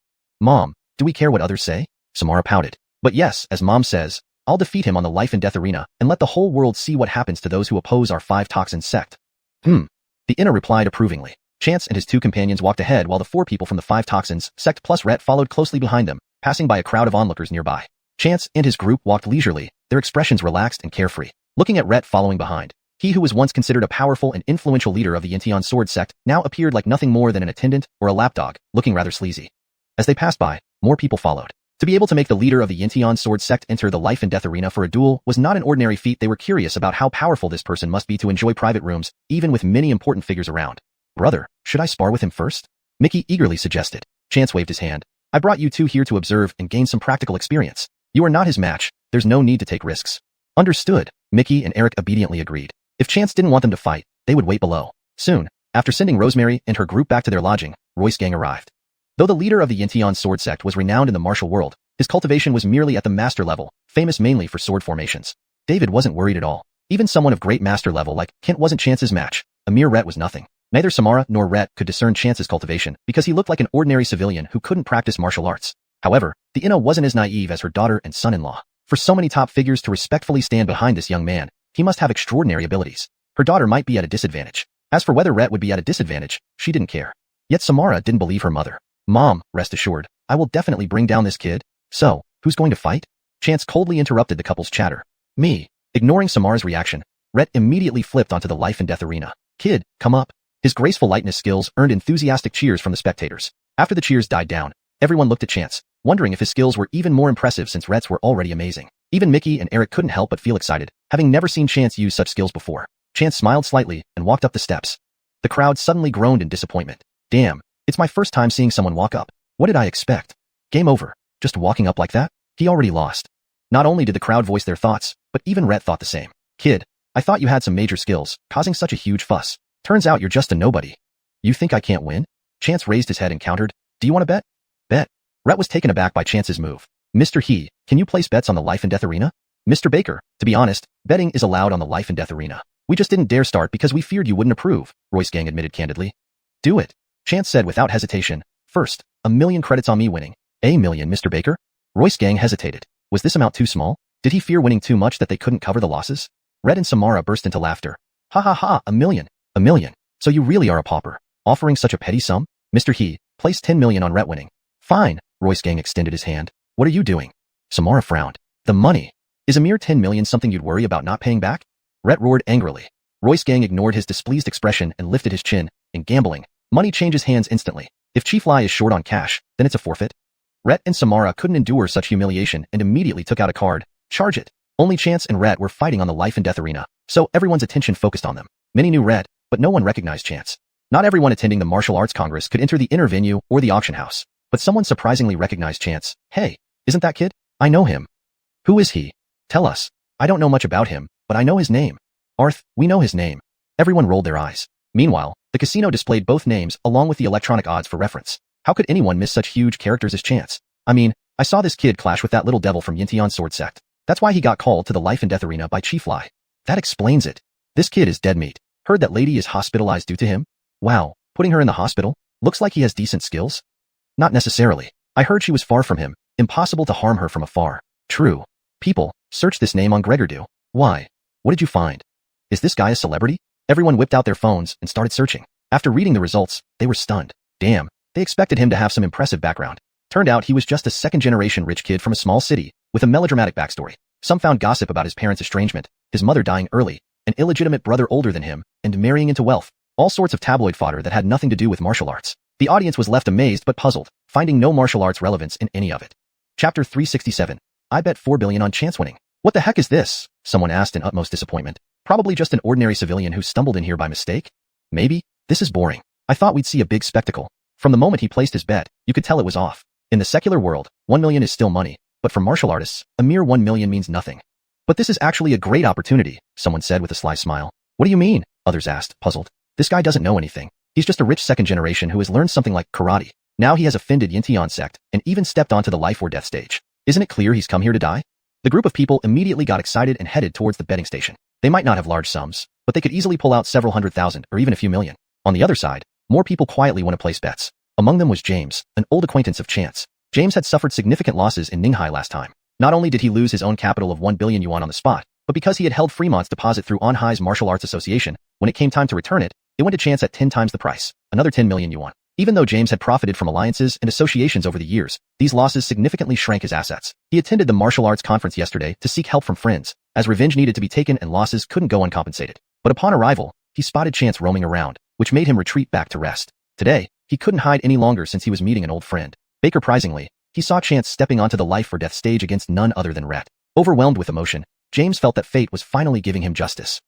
Mom, do we care what others say? Samara pouted. But yes, as Mom says, I'll defeat him on the life and death arena and let the whole world see what happens to those who oppose our 5 Toxin Sect. The Inna replied approvingly. Chance and his 2 companions walked ahead while the 4 people from the 5 Toxins Sect plus Rhett followed closely behind them, passing by a crowd of onlookers nearby. Chance and his group walked leisurely, their expressions relaxed and carefree. Looking at Rhett following behind, he who was once considered a powerful and influential leader of the Yintian Sword Sect now appeared like nothing more than an attendant or a lapdog, looking rather sleazy. As they passed by, more people followed. To be able to make the leader of the Yintian Sword Sect enter the life and death arena for a duel was not an ordinary feat. They were curious about how powerful this person must be to enjoy private rooms, even with many important figures around. Brother, should I spar with him first? Mickey eagerly suggested. Chance waved his hand. I brought you two here to observe and gain some practical experience. You are not his match. There's no need to take risks. Understood. Mickey and Eric obediently agreed. If Chance didn't want them to fight, they would wait below. Soon, after sending Rosemary and her group back to their lodging, Royce Gang arrived. Though the leader of the Yintian Sword Sect was renowned in the martial world, his cultivation was merely at the master level, famous mainly for sword formations. David wasn't worried at all. Even someone of great master level like Kent wasn't Chance's match. A mere Rhett was nothing. Neither Samara nor Rhett could discern Chance's cultivation because he looked like an ordinary civilian who couldn't practice martial arts. However, the Inna wasn't as naive as her daughter and son-in-law. For so many top figures to respectfully stand behind this young man, he must have extraordinary abilities. Her daughter might be at a disadvantage. As for whether Rhett would be at a disadvantage, she didn't care. Yet Samara didn't believe her mother. Mom, rest assured, I will definitely bring down this kid. So, who's going to fight? Chance coldly interrupted the couple's chatter. Me. Ignoring Samara's reaction, Rhett immediately flipped onto the life and death arena. Kid, come up. His graceful lightness skills earned enthusiastic cheers from the spectators. After the cheers died down, everyone looked at Chance, wondering if his skills were even more impressive since Rhett's were already amazing. Even Mickey and Eric couldn't help but feel excited, having never seen Chance use such skills before. Chance smiled slightly and walked up the steps. The crowd suddenly groaned in disappointment. Damn, it's my first time seeing someone walk up. What did I expect? Game over. Just walking up like that? He already lost. Not only did the crowd voice their thoughts, but even Rhett thought the same. Kid, I thought you had some major skills, causing such a huge fuss. Turns out you're just a nobody. You think I can't win? Chance raised his head and countered. Do you want to bet? Bet. Rhett was taken aback by Chance's move. Mr. He, can you place bets on the life and death arena? Mr. Baker, to be honest, betting is allowed on the life and death arena. We just didn't dare start because we feared you wouldn't approve, Royce Gang admitted candidly. Do it. Chance said without hesitation. First, 1,000,000 credits on me winning. A million, Mr. Baker? Royce Gang hesitated. Was this amount too small? Did he fear winning too much that they couldn't cover the losses? Rhett and Samara burst into laughter. Ha ha ha, 1,000,000. 1,000,000. So you really are a pauper, offering such a petty sum? Mr. He, place 10 million on Rhett winning. Fine, Royce Gang extended his hand. What are you doing? Samara frowned. The money. Is a mere 10 million something you'd worry about not paying back? Rhett roared angrily. Royce Gang ignored his displeased expression and lifted his chin. In gambling, money changes hands instantly. If Chief Lai is short on cash, then it's a forfeit. Rhett and Samara couldn't endure such humiliation and immediately took out a card. Charge it. Only Chance and Rhett were fighting on the life and death arena, so everyone's attention focused on them. Many knew Rhett, but no one recognized Chance. Not everyone attending the Martial Arts Congress could enter the inner venue or the auction house, but someone surprisingly recognized Chance. Hey, isn't that kid? I know him. Who is he? Tell us. I don't know much about him, but I know his name. Arth, we know his name. Everyone rolled their eyes. Meanwhile, the casino displayed both names along with the electronic odds for reference. How could anyone miss such huge characters as Chance? I mean, I saw this kid clash with that little devil from Yintian Sword Sect. That's why he got called to the life and death arena by Chief Lai. That explains it. This kid is dead meat. Heard that lady is hospitalized due to him? Wow, putting her in the hospital? Looks like he has decent skills? Not necessarily. I heard she was far from him, impossible to harm her from afar. True. People, search this name on Gregordu. Why? What did you find? Is this guy a celebrity? Everyone whipped out their phones and started searching. After reading the results, they were stunned. Damn, they expected him to have some impressive background. Turned out he was just a second-generation rich kid from a small city, with a melodramatic backstory. Some found gossip about his parents' estrangement, his mother dying early, an illegitimate brother older than him, and marrying into wealth. All sorts of tabloid fodder that had nothing to do with martial arts. The audience was left amazed but puzzled, finding no martial arts relevance in any of it. Chapter 367. I bet 4 billion on Chance winning. What the heck is this? Someone asked in utmost disappointment. Probably just an ordinary civilian who stumbled in here by mistake? Maybe? This is boring. I thought we'd see a big spectacle. From the moment he placed his bet, you could tell it was off. In the secular world, 1 million is still money, but for martial artists, a mere 1 million means nothing. But this is actually a great opportunity, someone said with a sly smile. What do you mean? Others asked, puzzled. This guy doesn't know anything. He's just a rich second generation who has learned something like karate. Now he has offended Yintian Sect and even stepped onto the life or death stage. Isn't it clear he's come here to die? The group of people immediately got excited and headed towards the betting station. They might not have large sums, but they could easily pull out several 100,000 or even a few million. On the other side, more people quietly want to place bets. Among them was James, an old acquaintance of Chance. James had suffered significant losses in Ninghai last time. Not only did he lose his own capital of 1 billion yuan on the spot, but because he had held Fremont's deposit through Anhai's Martial Arts Association, when it came time to return it, it went to Chance at 10 times the price, another 10 million yuan. Even though James had profited from alliances and associations over the years, these losses significantly shrank his assets. He attended the martial arts conference yesterday to seek help from friends, as revenge needed to be taken and losses couldn't go uncompensated. But upon arrival, he spotted Chance roaming around, which made him retreat back to rest. Today, he couldn't hide any longer since he was meeting an old friend. Baker, surprisingly, he saw Chance stepping onto the life or death stage against none other than Rhett. Overwhelmed with emotion, James felt that fate was finally giving him justice.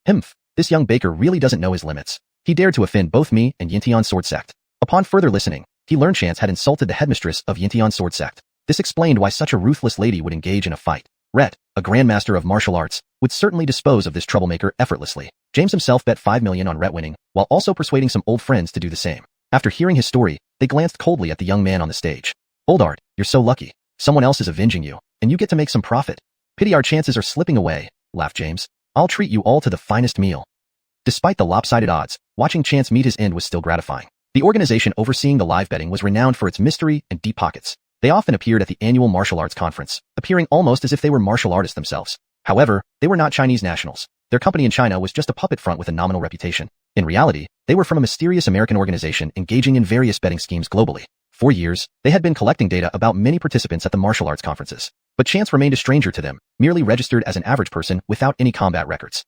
Himph, this young baker really doesn't know his limits. He dared to offend both me and Yintian Sword Sect. Upon further listening, he learned Chance had insulted the headmistress of Yintian Sword Sect. This explained why such a ruthless lady would engage in a fight. Rhett, a grandmaster of martial arts, would certainly dispose of this troublemaker effortlessly. James himself bet 5 million on Rhett winning, while also persuading some old friends to do the same. After hearing his story, they glanced coldly at the young man on the stage. Oldard, you're so lucky. Someone else is avenging you, and you get to make some profit. Pity our chances are slipping away, laughed James. I'll treat you all to the finest meal. Despite the lopsided odds, watching Chance meet his end was still gratifying. The organization overseeing the live betting was renowned for its mystery and deep pockets. They often appeared at the annual martial arts conference, appearing almost as if they were martial artists themselves. However, they were not Chinese nationals. Their company in China was just a puppet front with a nominal reputation. In reality, they were from a mysterious American organization engaging in various betting schemes globally. For years, they had been collecting data about many participants at the martial arts conferences. But Chance remained a stranger to them, merely registered as an average person without any combat records.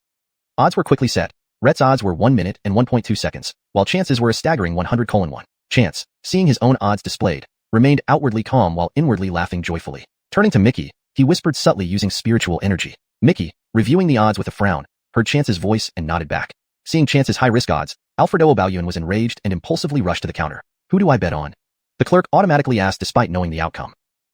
Odds were quickly set. Rhett's odds were 1 minute and 1.2 seconds, while Chance's were a staggering 100:1. Chance, seeing his own odds displayed, remained outwardly calm while inwardly laughing joyfully. Turning to Mickey, he whispered subtly using spiritual energy. Mickey, reviewing the odds with a frown, heard Chance's voice and nodded back. Seeing Chance's high-risk odds, Alfredo Obauyuan was enraged and impulsively rushed to the counter. Who do I bet on? The clerk automatically asked despite knowing the outcome.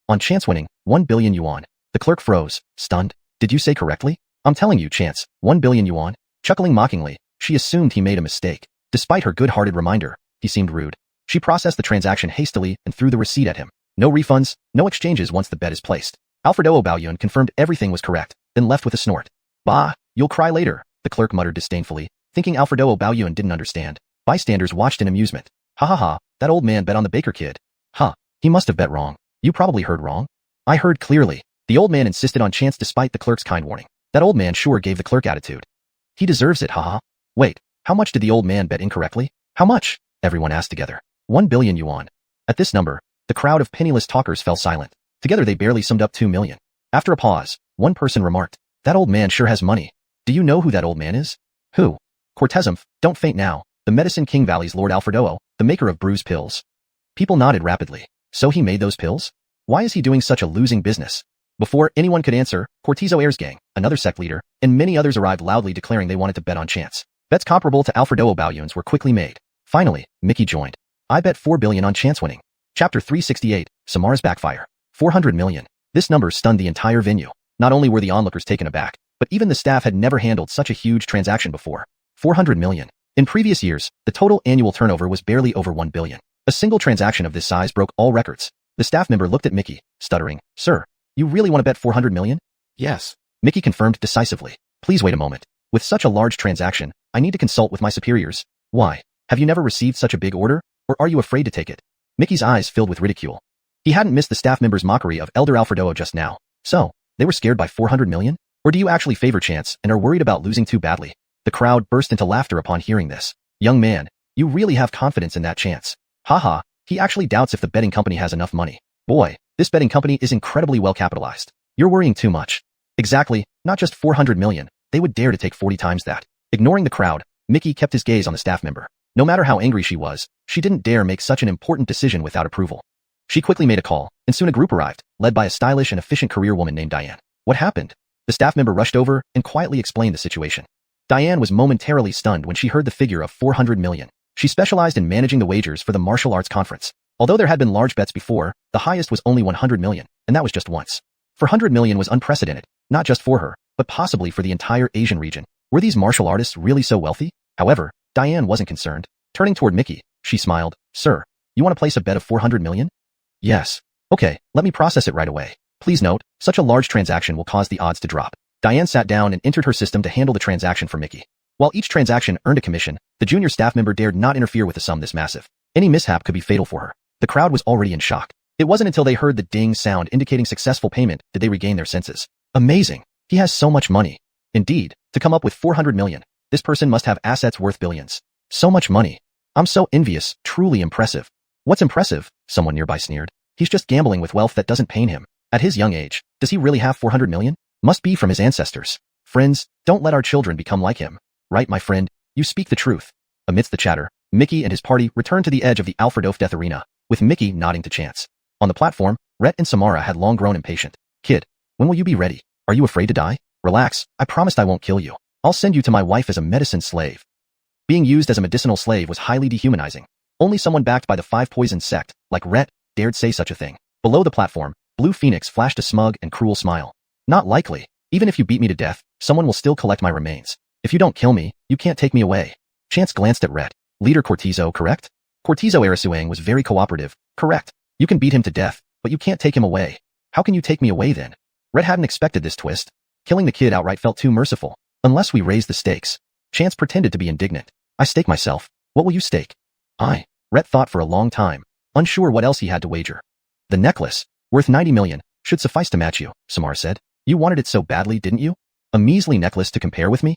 On Chance winning, 1 billion yuan. The clerk froze, stunned. Did you say correctly? I'm telling you, Chance, 1 billion yuan. Chuckling mockingly, she assumed he made a mistake. Despite her good-hearted reminder, he seemed rude. She processed the transaction hastily and threw the receipt at him. No refunds, no exchanges once the bet is placed. Alfredo Obauyuan confirmed everything was correct, then left with a snort. Bah, you'll cry later, the clerk muttered disdainfully, thinking Alfredo Obauyuan didn't understand. Bystanders watched in amusement. Ha ha ha, that old man bet on the baker kid. Huh, he must have bet wrong. You probably heard wrong. I heard clearly. The old man insisted on Chance despite the clerk's kind warning. That old man sure gave the clerk attitude. He deserves it, haha. Wait, how much did the old man bet incorrectly? How much? Everyone asked together. 1 billion yuan. At this number, the crowd of penniless talkers fell silent. Together they barely summed up 2 million. After a pause, one person remarked, that old man sure has money. Do you know who that old man is? Who? Cortezumph, don't faint now, the Medicine King Valley's Lord Alfredo, the maker of bruise pills. People nodded rapidly. So he made those pills? Why is he doing such a losing business? Before anyone could answer, Cortizo Heir's gang, another sect leader, and many others arrived loudly declaring they wanted to bet on Chance. Bets comparable to Alfredo Obauyuan's were quickly made. Finally, Mickey joined. I bet 4 billion on Chance winning. Chapter 368, Samara's Backfire. 400 million. This number stunned the entire venue. Not only were the onlookers taken aback, but even the staff had never handled such a huge transaction before. 400 million. In previous years, the total annual turnover was barely over 1 billion. A single transaction of this size broke all records. The staff member looked at Mickey, stuttering, Sir, you really want to bet 400 million? Yes. Mickey confirmed decisively. Please wait a moment. With such a large transaction, I need to consult with my superiors. Why? Have you never received such a big order? Or are you afraid to take it? Mickey's eyes filled with ridicule. He hadn't missed the staff member's mockery of Elder Alfredo just now. So, they were scared by 400 million? Or do you actually favor Chance and are worried about losing too badly? The crowd burst into laughter upon hearing this. Young man, you really have confidence in that Chance. Haha, he actually doubts if the betting company has enough money. Boy, this betting company is incredibly well capitalized. You're worrying too much. Exactly, not just 400 million, they would dare to take 40 times that. Ignoring the crowd, Mickey kept his gaze on the staff member. No matter how angry she was, she didn't dare make such an important decision without approval. She quickly made a call, and soon a group arrived, led by a stylish and efficient career woman named Diane. What happened? The staff member rushed over and quietly explained the situation. Diane was momentarily stunned when she heard the figure of 400 million. She specialized in managing the wagers for the martial arts conference. Although there had been large bets before, the highest was only 100 million, and that was just once. 400 million was unprecedented, not just for her, but possibly for the entire Asian region. Were these martial artists really so wealthy? However, Diane wasn't concerned. Turning toward Mickey, she smiled. Sir, you want to place a bet of 400 million? Yes. Okay, let me process it right away. Please note, such a large transaction will cause the odds to drop. Diane sat down and entered her system to handle the transaction for Mickey. While each transaction earned a commission, the junior staff member dared not interfere with a sum this massive. Any mishap could be fatal for her. The crowd was already in shock. It wasn't until they heard the ding sound indicating successful payment did they regain their senses. Amazing. He has so much money. Indeed, to come up with 400 million, this person must have assets worth billions. So much money. I'm so envious, truly impressive. What's impressive? Someone nearby sneered. He's just gambling with wealth that doesn't pain him. At his young age, does he really have 400 million? Must be from his ancestors. Friends, don't let our children become like him. Right, my friend, you speak the truth. Amidst the chatter, Mickey and his party returned to the edge of the Alfredo Death Arena, with Mickey nodding to Chance. On the platform, Rhett and Samara had long grown impatient. Kid, when will you be ready? Are you afraid to die? Relax, I promised I won't kill you. I'll send you to my wife as a medicine slave. Being used as a medicinal slave was highly dehumanizing. Only someone backed by the Five Poison Sect, like Rhett, dared say such a thing. Below the platform, Blue Phoenix flashed a smug and cruel smile. Not likely. Even if you beat me to death, someone will still collect my remains. If you don't kill me, you can't take me away. Chance glanced at Rhett. Leader Cortizo, correct? Cortizo Arasuang was very cooperative. Correct. You can beat him to death, but you can't take him away. How can you take me away then? Rhett hadn't expected this twist. Killing the kid outright felt too merciful. Unless we raise the stakes. Chance pretended to be indignant. I stake myself. What will you stake? Rhett thought for a long time, unsure what else he had to wager. The necklace, worth 90 million, should suffice to match you, Samara said. You wanted it so badly, didn't you? A measly necklace to compare with me?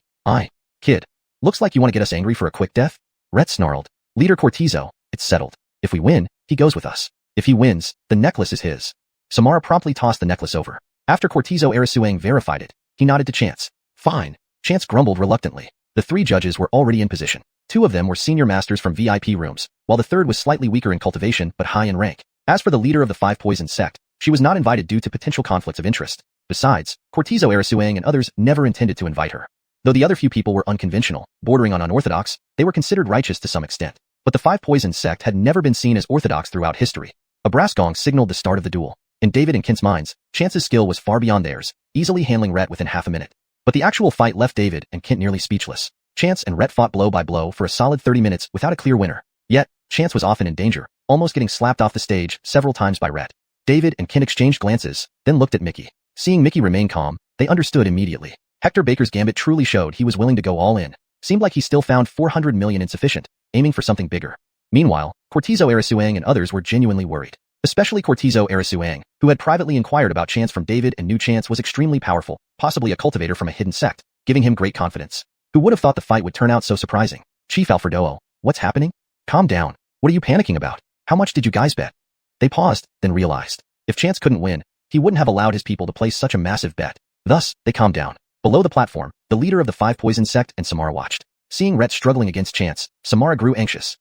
Kid. Looks like you want to get us angry for a quick death? Rhett snarled. Leader Cortizo, it's settled. If we win, he goes with us. If he wins, the necklace is his. Samara promptly tossed the necklace over. After Cortizo Arasuang verified it, he nodded to Chance. Fine. Chance grumbled reluctantly. The three judges were already in position. Two of them were senior masters from VIP rooms, while the third was slightly weaker in cultivation but high in rank. As for the leader of the Five Poison Sect, she was not invited due to potential conflicts of interest. Besides, Cortizo Arasuang and others never intended to invite her. Though the other few people were unconventional, bordering on unorthodox, they were considered righteous to some extent. But the Five Poison Sect had never been seen as orthodox throughout history. A brass gong signaled the start of the duel. In David and Kent's minds, Chance's skill was far beyond theirs, easily handling Rhett within half a minute. But the actual fight left David and Kent nearly speechless. Chance and Rhett fought blow by blow for a solid 30 minutes without a clear winner. Yet, Chance was often in danger, almost getting slapped off the stage several times by Rhett. David and Kent exchanged glances, then looked at Mickey. Seeing Mickey remain calm, they understood immediately. Hector Baker's gambit truly showed he was willing to go all in. Seemed like he still found 400 million insufficient, aiming for something bigger. Meanwhile, Cortizo Arasuang and others were genuinely worried. Especially Cortizo Arasuang, who had privately inquired about Chance from David and knew Chance was extremely powerful, possibly a cultivator from a hidden sect, giving him great confidence. Who would have thought the fight would turn out so surprising? Chief Alfredo, what's happening? Calm down. What are you panicking about? How much did you guys bet? They paused, then realized. If Chance couldn't win, he wouldn't have allowed his people to place such a massive bet. Thus, they calmed down. Below the platform, the leader of the Five Poison Sect and Samara watched. Seeing Rhett struggling against Chance, Samara grew anxious.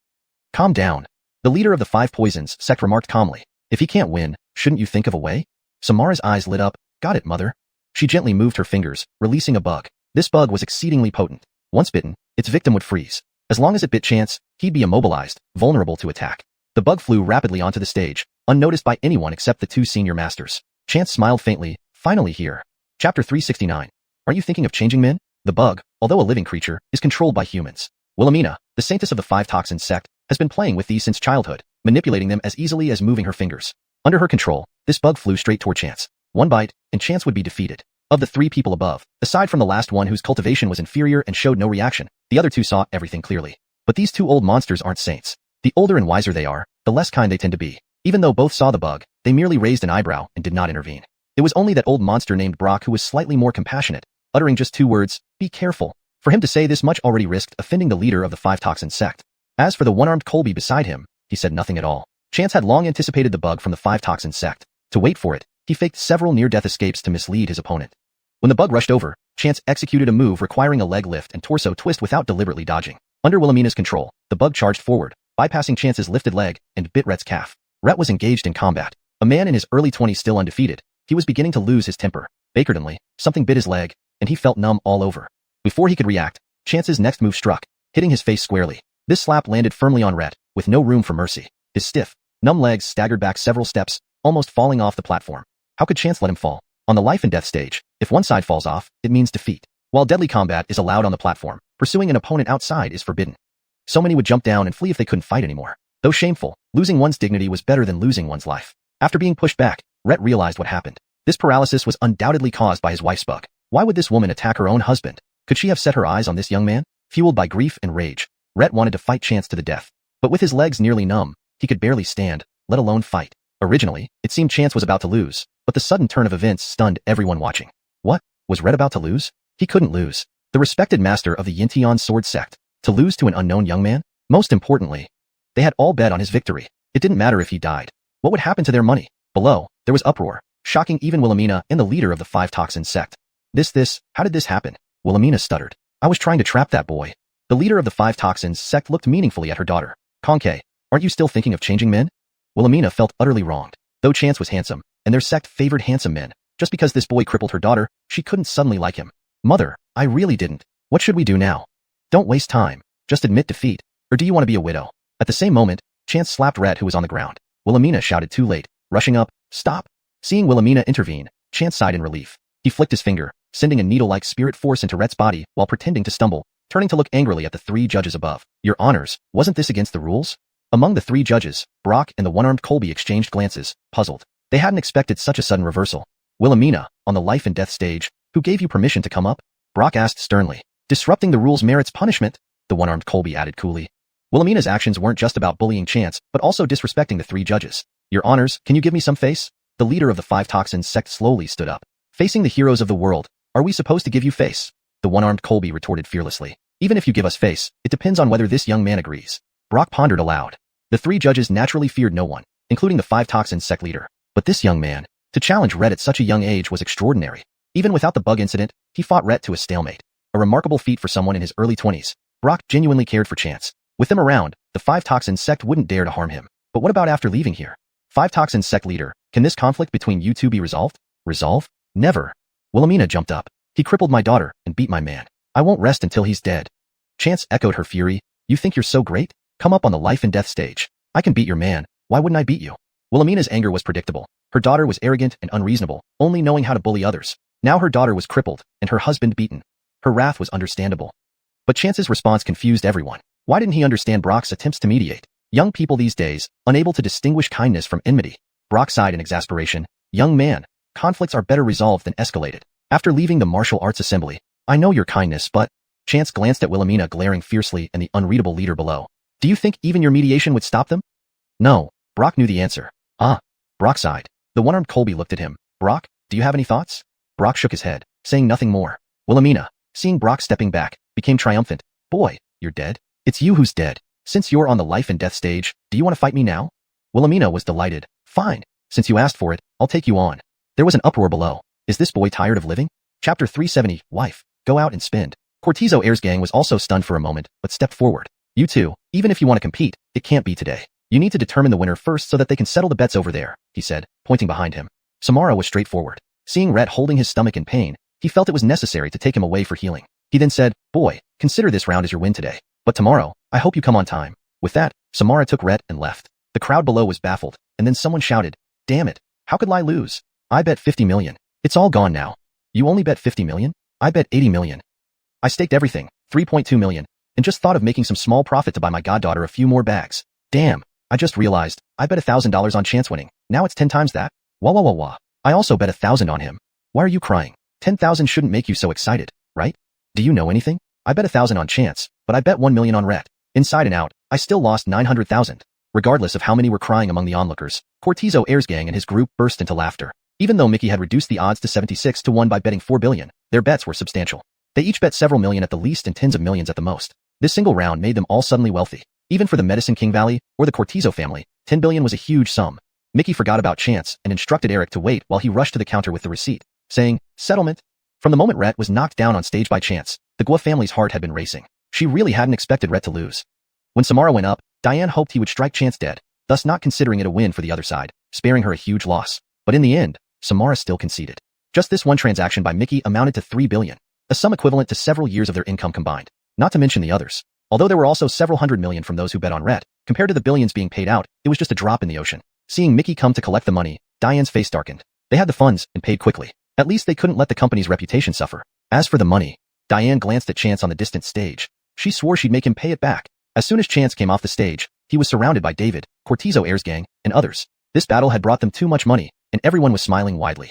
Calm down. The leader of the Five Poisons Sect remarked calmly. If he can't win, shouldn't you think of a way? Samara's eyes lit up. Got it, mother. She gently moved her fingers, releasing a bug. This bug was exceedingly potent. Once bitten, its victim would freeze. As long as it bit Chance, he'd be immobilized, vulnerable to attack. The bug flew rapidly onto the stage, unnoticed by anyone except the two senior masters. Chance smiled faintly. Finally here. Chapter 369. Are you thinking of changing men? The bug, although a living creature, is controlled by humans. Wilhelmina, the saintess of the Five Toxins Sect, has been playing with these since childhood, manipulating them as easily as moving her fingers. Under her control, this bug flew straight toward Chance. One bite, and Chance would be defeated. Of the three people above, aside from the last one whose cultivation was inferior and showed no reaction, the other two saw everything clearly. But these two old monsters aren't saints. The older and wiser they are, the less kind they tend to be. Even though both saw the bug, they merely raised an eyebrow and did not intervene. It was only that old monster named Brock who was slightly more compassionate, uttering just two words, be careful. For him to say this much already risked offending the leader of the Five Toxins Sect. As for the one-armed Colby beside him, he said nothing at all. Chance had long anticipated the bug from the Five Toxins Sect. To wait for it, he faked several near-death escapes to mislead his opponent. When the bug rushed over, Chance executed a move requiring a leg lift and torso twist without deliberately dodging. Under Wilhelmina's control, the bug charged forward, bypassing Chance's lifted leg, and bit Rhett's calf. Rhett was engaged in combat. A man in his early 20s still undefeated, he was beginning to lose his temper. Bakerdenly, something bit his leg, and he felt numb all over. Before he could react, Chance's next move struck, hitting his face squarely. This slap landed firmly on Rhett, with no room for mercy. His stiff, numb legs staggered back several steps, almost falling off the platform. How could Chance let him fall? On the life and death stage, if one side falls off, it means defeat. While deadly combat is allowed on the platform, pursuing an opponent outside is forbidden. So many would jump down and flee if they couldn't fight anymore. Though shameful, losing one's dignity was better than losing one's life. After being pushed back, Rhett realized what happened. This paralysis was undoubtedly caused by his wife's bug. Why would this woman attack her own husband? Could she have set her eyes on this young man? Fueled by grief and rage, Rhett wanted to fight Chance to the death. But with his legs nearly numb, he could barely stand, let alone fight. Originally, it seemed Chance was about to lose, but the sudden turn of events stunned everyone watching. What? Was Rhett about to lose? He couldn't lose. The respected master of the Yintian Sword Sect. To lose to an unknown young man? Most importantly, they had all bet on his victory. It didn't matter if he died. What would happen to their money? Below, there was uproar, shocking even Wilhelmina and the leader of the Five Toxins Sect. How did this happen? Wilhelmina stuttered. I was trying to trap that boy. The leader of the Five Toxins Sect looked meaningfully at her daughter. Conke, aren't you still thinking of changing men? Wilhelmina felt utterly wronged. Though Chance was handsome, and their sect favored handsome men, just because this boy crippled her daughter, she couldn't suddenly like him. Mother, I really didn't. What should we do now? Don't waste time. Just admit defeat. Or do you want to be a widow? At the same moment, Chance slapped Rhett, who was on the ground. Wilhelmina shouted too late, rushing up, stop. Seeing Wilhelmina intervene, Chance sighed in relief. He flicked his finger, sending a needle-like spirit force into Rhett's body while pretending to stumble, turning to look angrily at the three judges above. Your honors, wasn't this against the rules? Among the three judges, Brock and the one-armed Colby exchanged glances, puzzled. They hadn't expected such a sudden reversal. Wilhelmina, on the life and death stage, who gave you permission to come up? Brock asked sternly. Disrupting the rules merits punishment, the one-armed Colby added coolly. Wilhelmina's actions weren't just about bullying Chance, but also disrespecting the three judges. Your honors, can you give me some face? The leader of the Five Toxins sect slowly stood up. Facing the heroes of the world, are we supposed to give you face? The one-armed Colby retorted fearlessly. Even if you give us face, it depends on whether this young man agrees. Brock pondered aloud. The three judges naturally feared no one, including the Five Toxins sect leader. But this young man, to challenge Rhett at such a young age was extraordinary. Even without the bug incident, he fought Rhett to a stalemate. A remarkable feat for someone in his early 20s. Brock genuinely cared for Chance. With them around, the Five Toxins sect wouldn't dare to harm him. But what about after leaving here? Five Toxins sect leader, can this conflict between you two be resolved? Resolve? Never. Wilhelmina jumped up. He crippled my daughter and beat my man. I won't rest until he's dead. Chance echoed her fury. You think you're so great? Come up on the life and death stage. I can beat your man. Why wouldn't I beat you? Wilhelmina's anger was predictable. Her daughter was arrogant and unreasonable, only knowing how to bully others. Now her daughter was crippled, and her husband beaten. Her wrath was understandable. But Chance's response confused everyone. Why didn't he understand Brock's attempts to mediate? Young people these days, unable to distinguish kindness from enmity. Brock sighed in exasperation. Young man, conflicts are better resolved than escalated. After leaving the martial arts assembly, I know your kindness, but... Chance glanced at Wilhelmina glaring fiercely and the unreadable leader below. Do you think even your mediation would stop them? No. Brock knew the answer. Ah. Brock sighed. The one-armed Colby looked at him. Brock, do you have any thoughts? Brock shook his head, saying nothing more. Wilhelmina, seeing Brock stepping back, became triumphant. Boy, you're dead? It's you who's dead. Since you're on the life and death stage, do you want to fight me now? Wilhelmina was delighted. Fine. Since you asked for it, I'll take you on. There was an uproar below. Is this boy tired of living? Chapter 370, Wife, go out and spend. Cortizo Heir's gang was also stunned for a moment, but stepped forward. You two, even if you want to compete, it can't be today. You need to determine the winner first so that they can settle the bets over there, he said, pointing behind him. Samara was straightforward. Seeing Rhett holding his stomach in pain, he felt it was necessary to take him away for healing. He then said, Boy, consider this round as your win today. But tomorrow, I hope you come on time. With that, Samara took Rhett and left. The crowd below was baffled, and then someone shouted, Damn it, how could Lai lose? I bet 50 million. It's all gone now. You only bet 50 million? I bet 80 million. I staked everything, 3.2 million, and just thought of making some small profit to buy my goddaughter a few more bags. Damn, I just realized, I bet $1,000 on Chance winning. Now it's 10 times that. Wah wah wah wah. I also bet 1,000 on him. Why are you crying? 10,000 shouldn't make you so excited, right? Do you know anything? I bet 1,000 on Chance, but I bet 1 million on Rhett. Inside and out, I still lost 900,000. Regardless of how many were crying among the onlookers, Cortizo Heir's gang and his group burst into laughter. Even though Mickey had reduced the odds to 76 to 1 by betting 4 billion, their bets were substantial. They each bet several million at the least and tens of millions at the most. This single round made them all suddenly wealthy. Even for the Medicine King Valley, or the Cortizo family, 10 billion was a huge sum. Mickey forgot about Chance and instructed Eric to wait while he rushed to the counter with the receipt, saying, Settlement. From the moment Rhett was knocked down on stage by Chance, the Gua family's heart had been racing. She really hadn't expected Rhett to lose. When Samara went up, Diane hoped he would strike Chance dead, thus not considering it a win for the other side, sparing her a huge loss. But in the end, Samara still conceded. Just this one transaction by Mickey amounted to 3 billion, a sum equivalent to several years of their income combined, not to mention the others. Although there were also several hundred million from those who bet on Rhett, compared to the billions being paid out, it was just a drop in the ocean. Seeing Mickey come to collect the money, Diane's face darkened. They had the funds and paid quickly. At least they couldn't let the company's reputation suffer. As for the money, Diane glanced at Chance on the distant stage. She swore she'd make him pay it back. As soon as Chance came off the stage, he was surrounded by David, Cortizo Heir's gang, and others. This battle had brought them too much money, and everyone was smiling widely.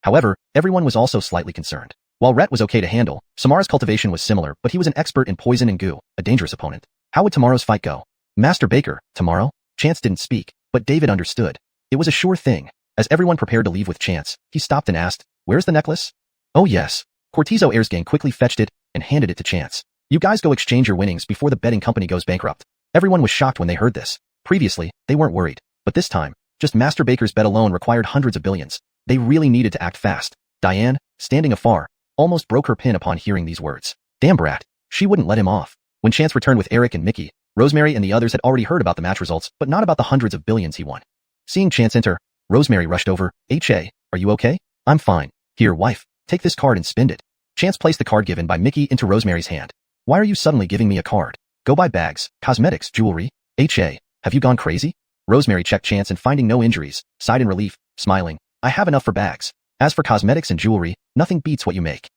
However, everyone was also slightly concerned. While Rhett was okay to handle, Samara's cultivation was similar, but he was an expert in poison and goo, a dangerous opponent. How would tomorrow's fight go? Master Baker, tomorrow? Chance didn't speak, but David understood. It was a sure thing. As everyone prepared to leave with Chance, he stopped and asked, Where's the necklace? Oh yes. Cortizo Heir's gang quickly fetched it and handed it to Chance. You guys go exchange your winnings before the betting company goes bankrupt. Everyone was shocked when they heard this. Previously, they weren't worried. But this time, just Master Baker's bet alone required hundreds of billions. They really needed to act fast. Diane, standing afar, almost broke her pin upon hearing these words. Damn brat. She wouldn't let him off. When Chance returned with Eric and Mickey, Rosemary and the others had already heard about the match results, but not about the hundreds of billions he won. Seeing Chance enter, Rosemary rushed over. H.A., are you okay? I'm fine. Here, wife, take this card and spend it. Chance placed the card given by Mickey into Rosemary's hand. Why are you suddenly giving me a card? Go buy bags, cosmetics, jewelry. H.A., have you gone crazy? Rosemary checked Chance and finding no injuries, sighed in relief, smiling. I have enough for bags. As for cosmetics and jewelry, nothing beats what you make.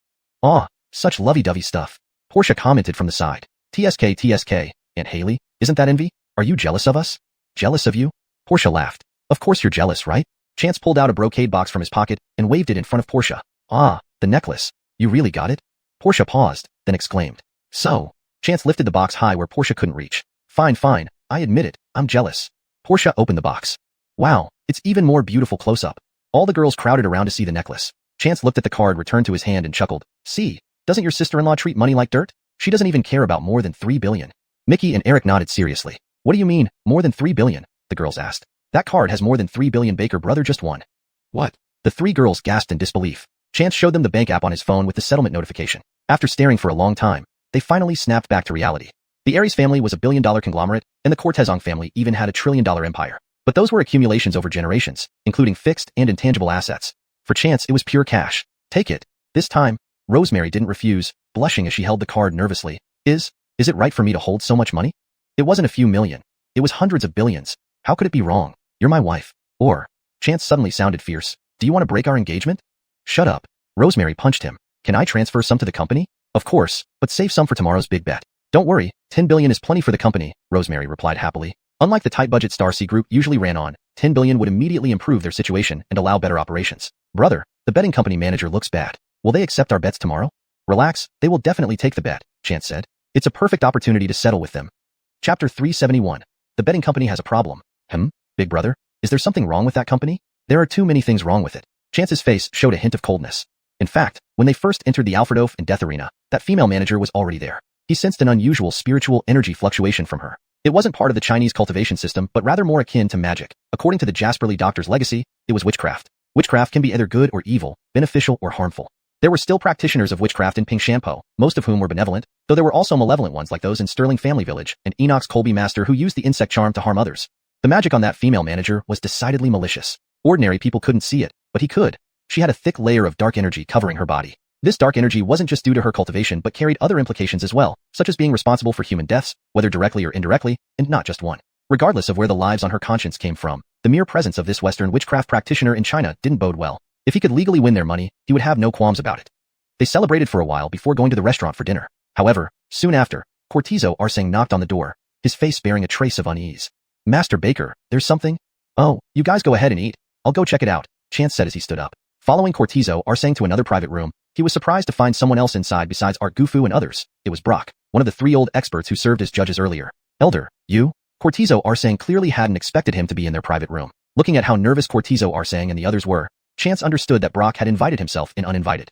Aw, such lovey-dovey stuff. Portia commented from the side. TSK, Aunt Haley, isn't that envy? Are you jealous of us? Jealous of you? Portia laughed. Of course you're jealous, right? Chance pulled out a brocade box from his pocket and waved it in front of Portia. Ah, the necklace. You really got it? Portia paused, then exclaimed. So? Chance lifted the box high where Portia couldn't reach. Fine, I admit it, I'm jealous. Portia opened the box. Wow, it's even more beautiful close-up. All the girls crowded around to see the necklace. Chance looked at the card returned to his hand and chuckled. See, doesn't your sister-in-law treat money like dirt? She doesn't even care about more than 3 billion. Mickey and Eric nodded seriously. What do you mean, more than 3 billion? The girls asked. That card has more than 3 billion. Baker brother just won. What? The three girls gasped in disbelief. Chance showed them the bank app on his phone with the settlement notification. After staring for a long time, they finally snapped back to reality. The Aries family was a billion-dollar conglomerate, and the Cortezong family even had a trillion-dollar empire. But those were accumulations over generations, including fixed and intangible assets. For Chance, it was pure cash. Take it. This time, Rosemary didn't refuse, blushing as she held the card nervously. Is it right for me to hold so much money? It wasn't a few million. It was hundreds of billions. How could it be wrong? You're my wife. Or, Chance suddenly sounded fierce. Do you want to break our engagement? Shut up. Rosemary punched him. Can I transfer some to the company? Of course, but save some for tomorrow's big bet. Don't worry, 10 billion is plenty for the company, Rosemary replied happily. Unlike the tight-budget Star C Group usually ran on, 10 billion would immediately improve their situation and allow better operations. Brother, the betting company manager looks bad. Will they accept our bets tomorrow? Relax, they will definitely take the bet, Chance said. It's a perfect opportunity to settle with them. Chapter 371. The betting company has a problem. Big brother, is there something wrong with that company? There are too many things wrong with it. Chance's face showed a hint of coldness. In fact, when they first entered the Alfredof and Death Arena, that female manager was already there. He sensed an unusual spiritual energy fluctuation from her. It wasn't part of the Chinese cultivation system, but rather more akin to magic. According to the Jasperly doctor's legacy, it was witchcraft. Witchcraft can be either good or evil, beneficial or harmful. There were still practitioners of witchcraft in Pingshampo, most of whom were benevolent, though there were also malevolent ones like those in Sterling Family Village and Enoch's Colby Master who used the insect charm to harm others. The magic on that female manager was decidedly malicious. Ordinary people couldn't see it, but he could. She had a thick layer of dark energy covering her body. This dark energy wasn't just due to her cultivation but carried other implications as well, such as being responsible for human deaths, whether directly or indirectly, and not just one. Regardless of where the lives on her conscience came from, the mere presence of this Western witchcraft practitioner in China didn't bode well. If he could legally win their money, he would have no qualms about it. They celebrated for a while before going to the restaurant for dinner. However, soon after, Cortizo Arsang knocked on the door, his face bearing a trace of unease. Master Baker, there's something? Oh, you guys go ahead and eat. I'll go check it out, Chance said as he stood up. Following Cortizo Arsang to another private room, he was surprised to find someone else inside besides Art Gufu and others. It was Brock, one of the 3 old experts who served as judges earlier. Elder, you? Cortizo Arsang clearly hadn't expected him to be in their private room. Looking at how nervous Cortizo Arsang and the others were, Chance understood that Brock had invited himself in uninvited.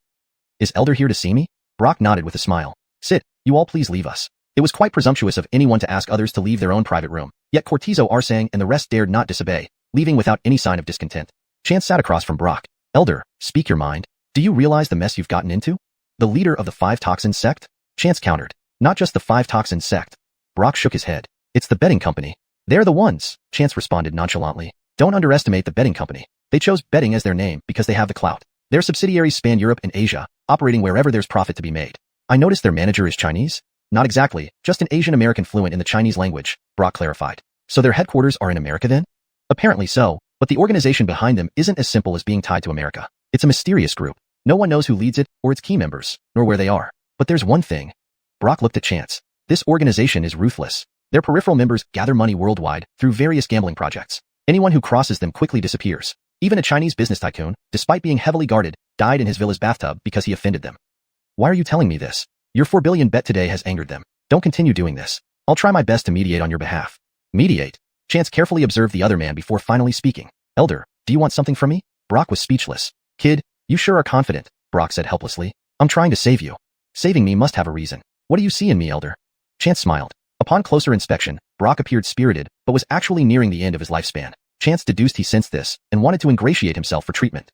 Is Elder here to see me? Brock nodded with a smile. Sit, you all please leave us. It was quite presumptuous of anyone to ask others to leave their own private room, yet Cortizo Arsang and the rest dared not disobey, leaving without any sign of discontent. Chance sat across from Brock. Elder, speak your mind. Do you realize the mess you've gotten into? The leader of the 5 Toxin sect? Chance countered. Not just the 5 Toxin sect. Brock shook his head. It's the betting company. They're the ones, Chance responded nonchalantly. Don't underestimate the betting company. They chose betting as their name because they have the clout. Their subsidiaries span Europe and Asia, operating wherever there's profit to be made. I noticed their manager is Chinese? Not exactly, just an Asian American fluent in the Chinese language, Brock clarified. So their headquarters are in America then? Apparently so, but the organization behind them isn't as simple as being tied to America. It's a mysterious group. No one knows who leads it or its key members, nor where they are. But there's one thing. Brock looked at Chance. This organization is ruthless. Their peripheral members gather money worldwide through various gambling projects. Anyone who crosses them quickly disappears. Even a Chinese business tycoon, despite being heavily guarded, died in his villa's bathtub because he offended them. Why are you telling me this? Your 4 billion bet today has angered them. Don't continue doing this. I'll try my best to mediate on your behalf. Mediate? Chance carefully observed the other man before finally speaking. Elder, do you want something from me? Brock was speechless. Kid, you sure are confident, Brock said helplessly. I'm trying to save you. Saving me must have a reason. What do you see in me, Elder? Chance smiled. Upon closer inspection, Brock appeared spirited, but was actually nearing the end of his lifespan. Chance deduced he sensed this, and wanted to ingratiate himself for treatment.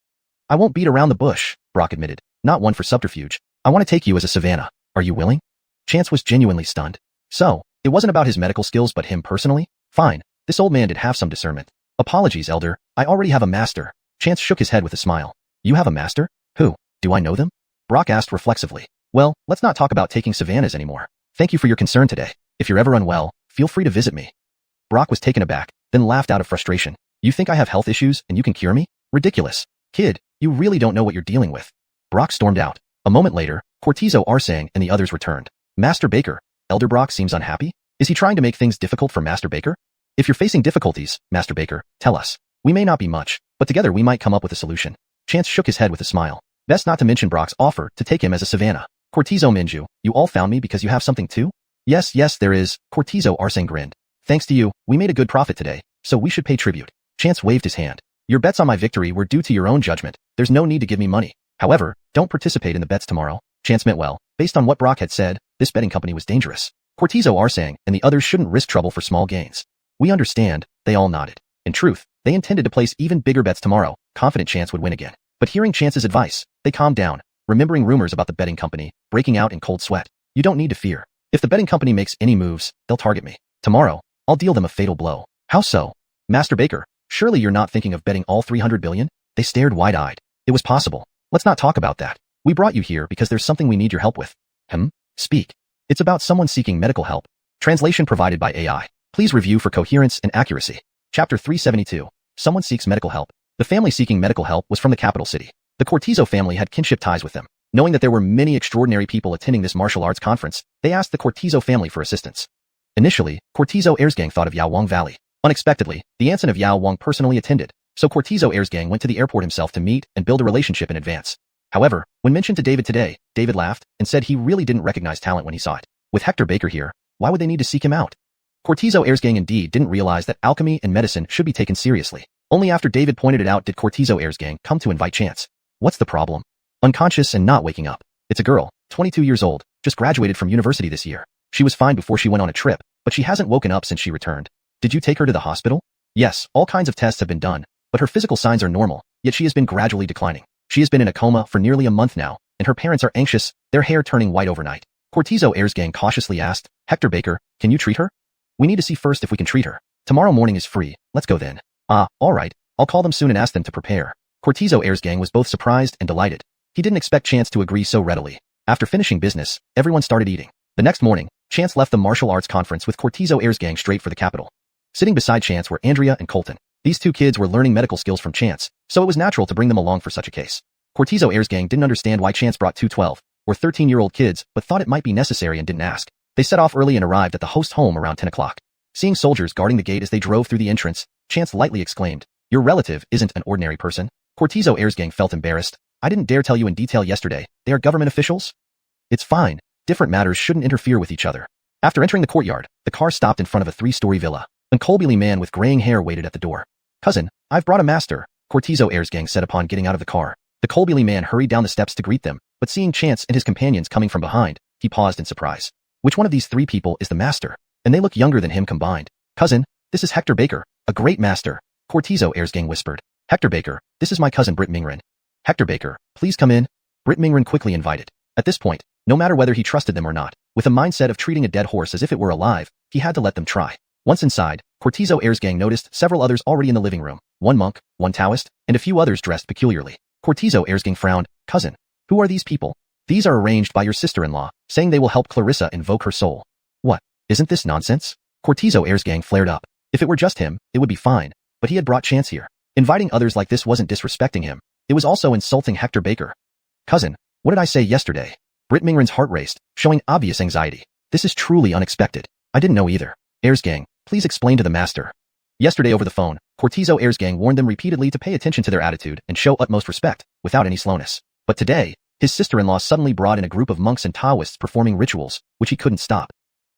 I won't beat around the bush, Brock admitted. Not one for subterfuge. I want to take you as a savannah. Are you willing? Chance was genuinely stunned. So, it wasn't about his medical skills but him personally? Fine, this old man did have some discernment. Apologies, Elder. I already have a master. Chance shook his head with a smile. You have a master? Who? Do I know them? Brock asked reflexively. Well, let's not talk about taking savannas anymore. Thank you for your concern today. If you're ever unwell, feel free to visit me. Brock was taken aback, then laughed out of frustration. You think I have health issues and you can cure me? Ridiculous. Kid, you really don't know what you're dealing with. Brock stormed out. A moment later, Cortizo Arsang and the others returned. Master Baker, Elder Brock seems unhappy? Is he trying to make things difficult for Master Baker? If you're facing difficulties, Master Baker, tell us. We may not be much, but together we might come up with a solution. Chance shook his head with a smile. Best not to mention Brock's offer to take him as a savannah. Cortizo Minju, you all found me because you have something too? Yes, there is. Cortizo Arsang grinned. Thanks to you, we made a good profit today, so we should pay tribute. Chance waved his hand. Your bets on my victory were due to your own judgment. There's no need to give me money. However, don't participate in the bets tomorrow. Chance meant well. Based on what Brock had said, this betting company was dangerous. Cortizo Arsang and the others shouldn't risk trouble for small gains. We understand, they all nodded. In truth, they intended to place even bigger bets tomorrow, confident Chance would win again. But hearing Chance's advice, they calmed down, remembering rumors about the betting company, breaking out in cold sweat. You don't need to fear. If the betting company makes any moves, they'll target me. Tomorrow, I'll deal them a fatal blow. How so? Master Baker, surely you're not thinking of betting all 300 billion? They stared wide-eyed. It was possible. Let's not talk about that. We brought you here because there's something we need your help with. Speak. It's about someone seeking medical help. Translation provided by AI. Please review for coherence and accuracy. Chapter 372. Someone seeks medical help. The family seeking medical help was from the capital city. The Cortizo family had kinship ties with them. Knowing that there were many extraordinary people attending this martial arts conference, they asked the Cortizo family for assistance. Initially, Cortizo Heirsgang thought of Yaowang Valley. Unexpectedly, the Anson of Yaowang personally attended, so Cortizo Heirsgang went to the airport himself to meet and build a relationship in advance. However, when mentioned to David today, David laughed and said he really didn't recognize talent when he saw it. With Hector Baker here, why would they need to seek him out? Cortizo Heirsgang indeed didn't realize that alchemy and medicine should be taken seriously. Only after David pointed it out did Cortizo Heirsgang come to invite Chance. What's the problem? Unconscious and not waking up. It's a girl, 22 years old, just graduated from university this year. She was fine before she went on a trip, but she hasn't woken up since she returned. Did you take her to the hospital? Yes, all kinds of tests have been done, but her physical signs are normal, yet she has been gradually declining. She has been in a coma for nearly a month now, and her parents are anxious, their hair turning white overnight. Cortizo Heirsgang cautiously asked, Hector Baker, can you treat her? We need to see first if we can treat her. Tomorrow morning is free, let's go then. All right, I'll call them soon and ask them to prepare. Cortizo Heirsgang was both surprised and delighted. He didn't expect Chance to agree so readily. After finishing business, everyone started eating. The next morning, Chance left the martial arts conference with Cortizo Heirsgang straight for the capital. Sitting beside Chance were Andrea and Colton. These two kids were learning medical skills from Chance, so it was natural to bring them along for such a case. Cortizo Heirsgang didn't understand why Chance brought two 12 or 13-year-old kids, but thought it might be necessary and didn't ask. They set off early and arrived at the host's home around 10 o'clock. Seeing soldiers guarding the gate as they drove through the entrance, Chance lightly exclaimed, Your relative isn't an ordinary person. Cortizo Heirsgang felt embarrassed. I didn't dare tell you in detail yesterday. They are government officials? It's fine. Different matters shouldn't interfere with each other. After entering the courtyard, the car stopped in front of a 3-story villa. An Colbily man with graying hair waited at the door. Cousin, I've brought a master, Cortizo Heirsgang said upon getting out of the car. The Colbily man hurried down the steps to greet them, but seeing Chance and his companions coming from behind, he paused in surprise. Which one of these three people is the master? And they look younger than him combined. Cousin, this is Hector Baker, a great master, Cortizo Heirsgang whispered. Hector Baker, this is my cousin Britt Mingren. Hector Baker, please come in. Britt Mingren quickly invited. At this point, no matter whether he trusted them or not, with a mindset of treating a dead horse as if it were alive, he had to let them try. Once inside, Cortizo Heirsgang noticed several others already in the living room, one monk, one Taoist, and a few others dressed peculiarly. Cortizo Heirsgang frowned. Cousin, who are these people? These are arranged by your sister-in-law, saying they will help Clarissa invoke her soul. What? Isn't this nonsense? Cortizo Heirsgang flared up. If it were just him, it would be fine, but he had brought Chance here. Inviting others like this wasn't disrespecting him. It was also insulting Hector Baker. Cousin, what did I say yesterday? Britt Mingren's heart raced, showing obvious anxiety. This is truly unexpected. I didn't know either. Heirsgang, please explain to the master. Yesterday over the phone, Cortizo Heirsgang warned them repeatedly to pay attention to their attitude and show utmost respect, without any slowness. But today, his sister-in-law suddenly brought in a group of monks and Taoists performing rituals, which he couldn't stop.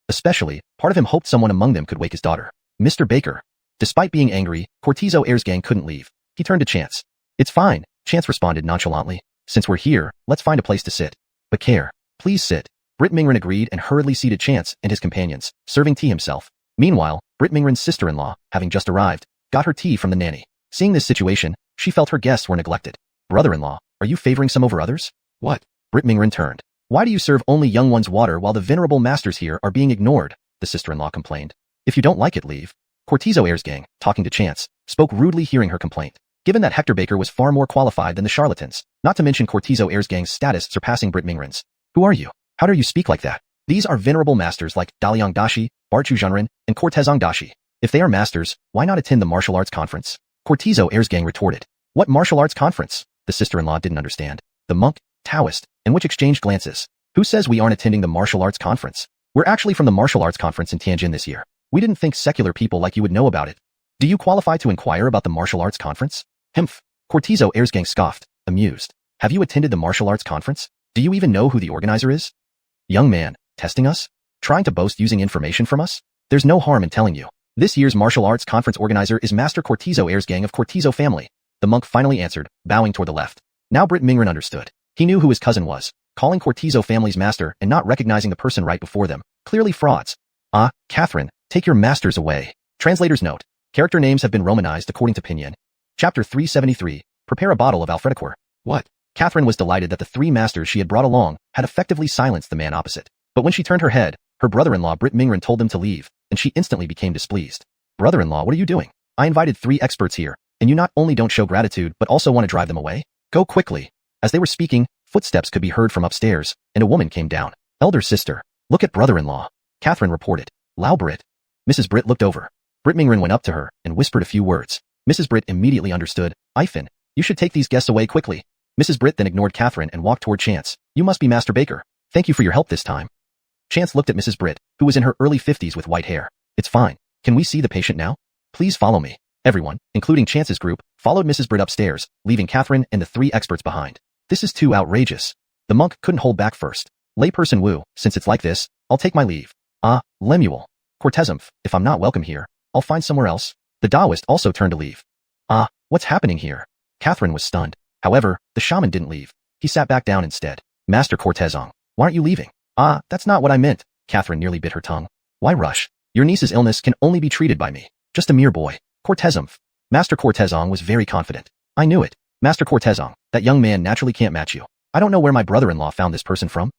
Especially, part of him hoped someone among them could wake his daughter. Mr. Baker. Despite being angry, Cortizo Heirsgang couldn't leave. He turned to Chance. It's fine, Chance responded nonchalantly. Since we're here, let's find a place to sit. But care. Please sit. Britt Mingren agreed and hurriedly seated Chance and his companions, serving tea himself. Meanwhile, Britt Mingren's sister-in-law, having just arrived, got her tea from the nanny. Seeing this situation, she felt her guests were neglected. Brother-in-law, are you favoring some over others? What? Britt Mingren turned. Why do you serve only young ones water while the venerable masters here are being ignored? The sister-in-law complained. If you don't like it, leave. Cortizo Heir's gang, talking to Chance, spoke rudely hearing her complaint. Given that Hector Baker was far more qualified than the charlatans, not to mention Cortizo Heir's gang's status surpassing Britt Mingren's. Who are you? How dare you speak like that? These are venerable masters like Daliang Dashi, Barchu Junren, and Cortezong Dashi. If they are masters, why not attend the martial arts conference? Cortizo Heir's gang retorted. What martial arts conference? The sister-in-law didn't understand. The monk, Taoist, and which exchanged glances. Who says we aren't attending the martial arts conference? We're actually from the martial arts conference in Tianjin this year. We didn't think secular people like you would know about it. Do you qualify to inquire about the martial arts conference? Humph. Cortizo Heir's gang scoffed, amused. Have you attended the martial arts conference? Do you even know who the organizer is? Young man, testing us? Trying to boast using information from us? There's no harm in telling you. This year's martial arts conference organizer is Master Cortizo Heir's gang of Cortizo family. The monk finally answered, bowing toward the left. Now Britt Mingren understood. He knew who his cousin was. Calling Cortizo family's master and not recognizing the person right before them. Clearly frauds. Ah, Catherine, take your masters away. Translator's note. Character names have been romanized according to Pinyin. Chapter 373. Prepare a bottle of Alfredicore. What? Catherine was delighted that the three masters she had brought along had effectively silenced the man opposite. But when she turned her head, her brother-in-law Britt Mingren told them to leave, and she instantly became displeased. Brother-in-law, what are you doing? I invited 3 experts here, and you not only don't show gratitude but also want to drive them away? Go quickly. As they were speaking, footsteps could be heard from upstairs, and a woman came down. Elder sister. Look at brother-in-law. Catherine reported. Lao Britt. Mrs. Britt looked over. Britt Mingren went up to her and whispered a few words. Mrs. Britt immediately understood. Ifin, you should take these guests away quickly. Mrs. Britt then ignored Catherine and walked toward Chance. You must be Master Baker. Thank you for your help this time. Chance looked at Mrs. Britt, who was in her early 50s with white hair. It's fine. Can we see the patient now? Please follow me. Everyone, including Chance's group, followed Mrs. Britt upstairs, leaving Catherine and the 3 experts behind. This is too outrageous. The monk couldn't hold back first. Layperson Wu, since it's like this, I'll take my leave. Ah, Lemuel. Cortezumph, if I'm not welcome here, I'll find somewhere else. The Taoist also turned to leave. Ah, what's happening here? Catherine was stunned. However, the shaman didn't leave. He sat back down instead. Master Cortezong, why aren't you leaving? Ah, that's not what I meant. Catherine nearly bit her tongue. Why rush? Your niece's illness can only be treated by me. Just a mere boy. Cortezumph. Master Cortezong was very confident. I knew it. Master Cortezong, that young man naturally can't match you. I don't know where my brother-in-law found this person from.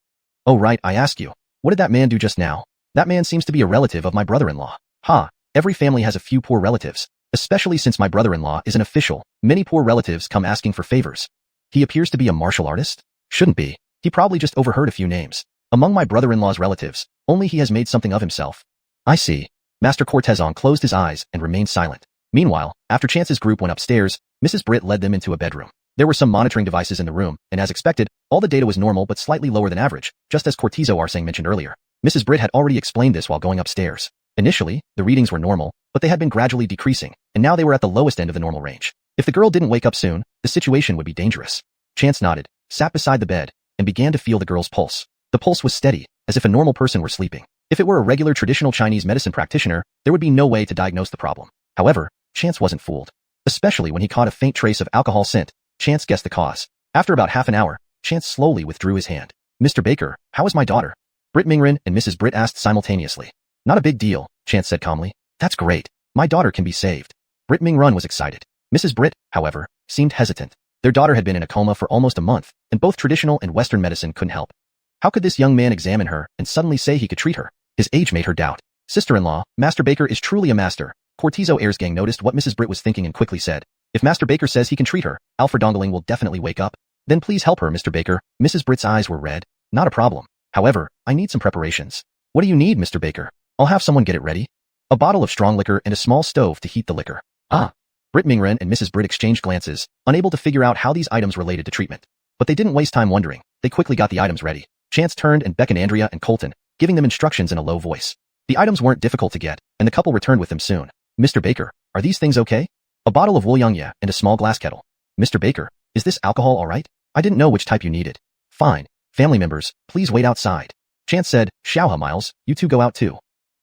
Oh right, I ask you. What did that man do just now? That man seems to be a relative of my brother-in-law. Ha, every family has a few poor relatives. Especially since my brother-in-law is an official, many poor relatives come asking for favors. He appears to be a martial artist? Shouldn't be. He probably just overheard a few names. Among my brother-in-law's relatives, only he has made something of himself. I see. Master Cortezong closed his eyes and remained silent. Meanwhile, after Chance's group went upstairs, Mrs. Britt led them into a bedroom. There were some monitoring devices in the room, and as expected, all the data was normal but slightly lower than average, just as Cortizo Arsang mentioned earlier. Mrs. Britt had already explained this while going upstairs. Initially, the readings were normal, but they had been gradually decreasing, and now they were at the lowest end of the normal range. If the girl didn't wake up soon, the situation would be dangerous. Chance nodded, sat beside the bed, and began to feel the girl's pulse. The pulse was steady, as if a normal person were sleeping. If it were a regular traditional Chinese medicine practitioner, there would be no way to diagnose the problem. However, Chance wasn't fooled. Especially when he caught a faint trace of alcohol scent, Chance guessed the cause. After about half an hour, Chance slowly withdrew his hand. Mr. Baker, how is my daughter? Britt Mingren and Mrs. Britt asked simultaneously. Not a big deal, Chance said calmly. That's great. My daughter can be saved. Britt Mingren was excited. Mrs. Britt, however, seemed hesitant. Their daughter had been in a coma for almost a month, and both traditional and Western medicine couldn't help. How could this young man examine her and suddenly say he could treat her? His age made her doubt. Sister-in-law, Master Baker is truly a master. Cortizo Heir's gang noticed what Mrs. Britt was thinking and quickly said, if Master Baker says he can treat her, Alfred Dongling will definitely wake up. Then please help her, Mr. Baker. Mrs. Britt's eyes were red. Not a problem. However, I need some preparations. What do you need, Mr. Baker? I'll have someone get it ready. A bottle of strong liquor and a small stove to heat the liquor. Ah. Britt Mingren and Mrs. Britt exchanged glances, unable to figure out how these items related to treatment. But they didn't waste time wondering. They quickly got the items ready. Chance turned and beckoned Andrea and Colton, giving them instructions in a low voice. The items weren't difficult to get, and the couple returned with them soon. Mr. Baker, are these things okay? A bottle of Wulyangya and a small glass kettle. Mr. Baker, is this alcohol alright? I didn't know which type you needed. Fine. Family members, please wait outside. Chance said, Xiaoha Miles, you two go out too.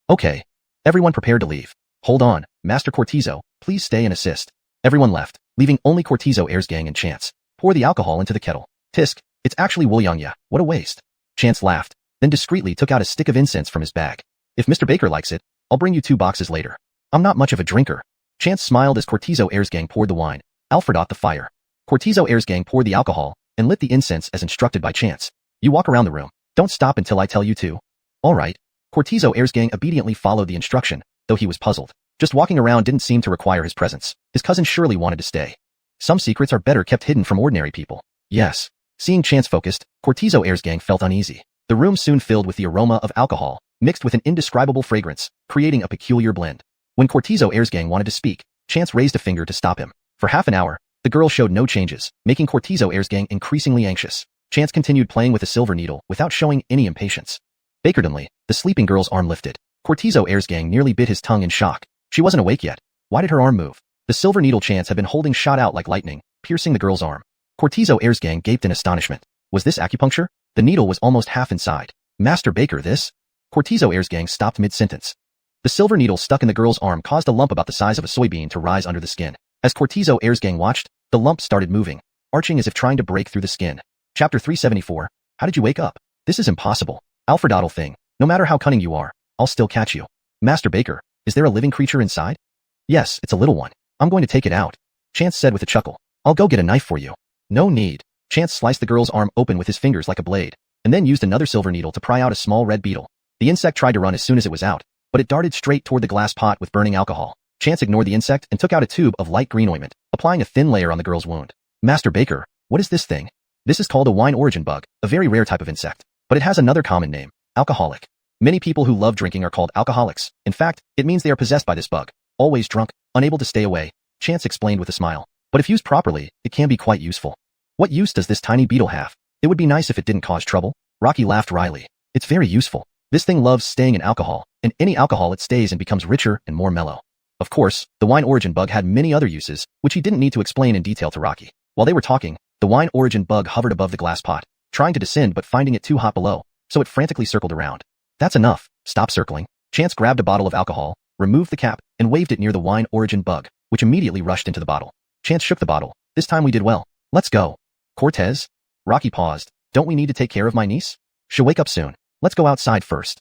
Okay. Everyone prepared to leave. Hold on, Master Cortizo, please stay and assist. Everyone left, leaving only Cortizo Heir's gang and Chance. Pour the alcohol into the kettle. Tisk, it's actually Wulyangya, what a waste. Chance laughed, then discreetly took out a stick of incense from his bag. If Mr. Baker likes it, I'll bring you 2 boxes later. I'm not much of a drinker. Chance smiled as Cortizo Heir's gang poured the wine. Alfred the fire. Cortizo Heir's gang poured the alcohol, and lit the incense as instructed by Chance. You walk around the room. Don't stop until I tell you to. Alright. Cortizo Heir's gang obediently followed the instruction, though he was puzzled. Just walking around didn't seem to require his presence. His cousin surely wanted to stay. Some secrets are better kept hidden from ordinary people. Yes. Seeing Chance focused, Cortizo Heir's gang felt uneasy. The room soon filled with the aroma of alcohol, mixed with an indescribable fragrance, creating a peculiar blend. When Cortizo Heir's gang wanted to speak, Chance raised a finger to stop him. For half an hour, the girl showed no changes, making Cortizo Heir's gang increasingly anxious. Chance continued playing with a silver needle without showing any impatience. Vacantly, the sleeping girl's arm lifted. Cortizo Heir's gang nearly bit his tongue in shock. She wasn't awake yet. Why did her arm move? The silver needle Chance had been holding shot out like lightning, piercing the girl's arm. Cortizo Heir's gang gaped in astonishment. Was this acupuncture? The needle was almost half inside. Master Baker, this? Cortizo Heir's gang stopped mid-sentence. The silver needle stuck in the girl's arm caused a lump about the size of a soybean to rise under the skin. As Cortizo Heir's gang watched, the lump started moving, arching as if trying to break through the skin. Chapter 374. How did you wake up? This is impossible. Alfredottle thing. No matter how cunning you are, I'll still catch you. Master Baker, is there a living creature inside? Yes, it's a little one. I'm going to take it out. Chance said with a chuckle. I'll go get a knife for you. No need. Chance sliced the girl's arm open with his fingers like a blade, and then used another silver needle to pry out a small red beetle. The insect tried to run as soon as it was out, but it darted straight toward the glass pot with burning alcohol. Chance ignored the insect and took out a tube of light green ointment, applying a thin layer on the girl's wound. Master Baker, what is this thing? This is called a wine origin bug, a very rare type of insect, but it has another common name, alcoholic. Many people who love drinking are called alcoholics. In fact, it means they are possessed by this bug. Always drunk, unable to stay away, Chance explained with a smile. But if used properly, it can be quite useful. What use does this tiny beetle have? It would be nice if it didn't cause trouble. Rocky laughed wryly. It's very useful. This thing loves staying in alcohol, and any alcohol it stays in becomes richer and more mellow. Of course, the wine origin bug had many other uses, which he didn't need to explain in detail to Rocky. While they were talking, the wine origin bug hovered above the glass pot, trying to descend but finding it too hot below, so it frantically circled around. That's enough. Stop circling. Chance grabbed a bottle of alcohol, removed the cap, and waved it near the wine origin bug, which immediately rushed into the bottle. Chance shook the bottle. This time we did well. Let's go. Cortez? Rocky paused. Don't we need to take care of my niece? She'll wake up soon. Let's go outside first.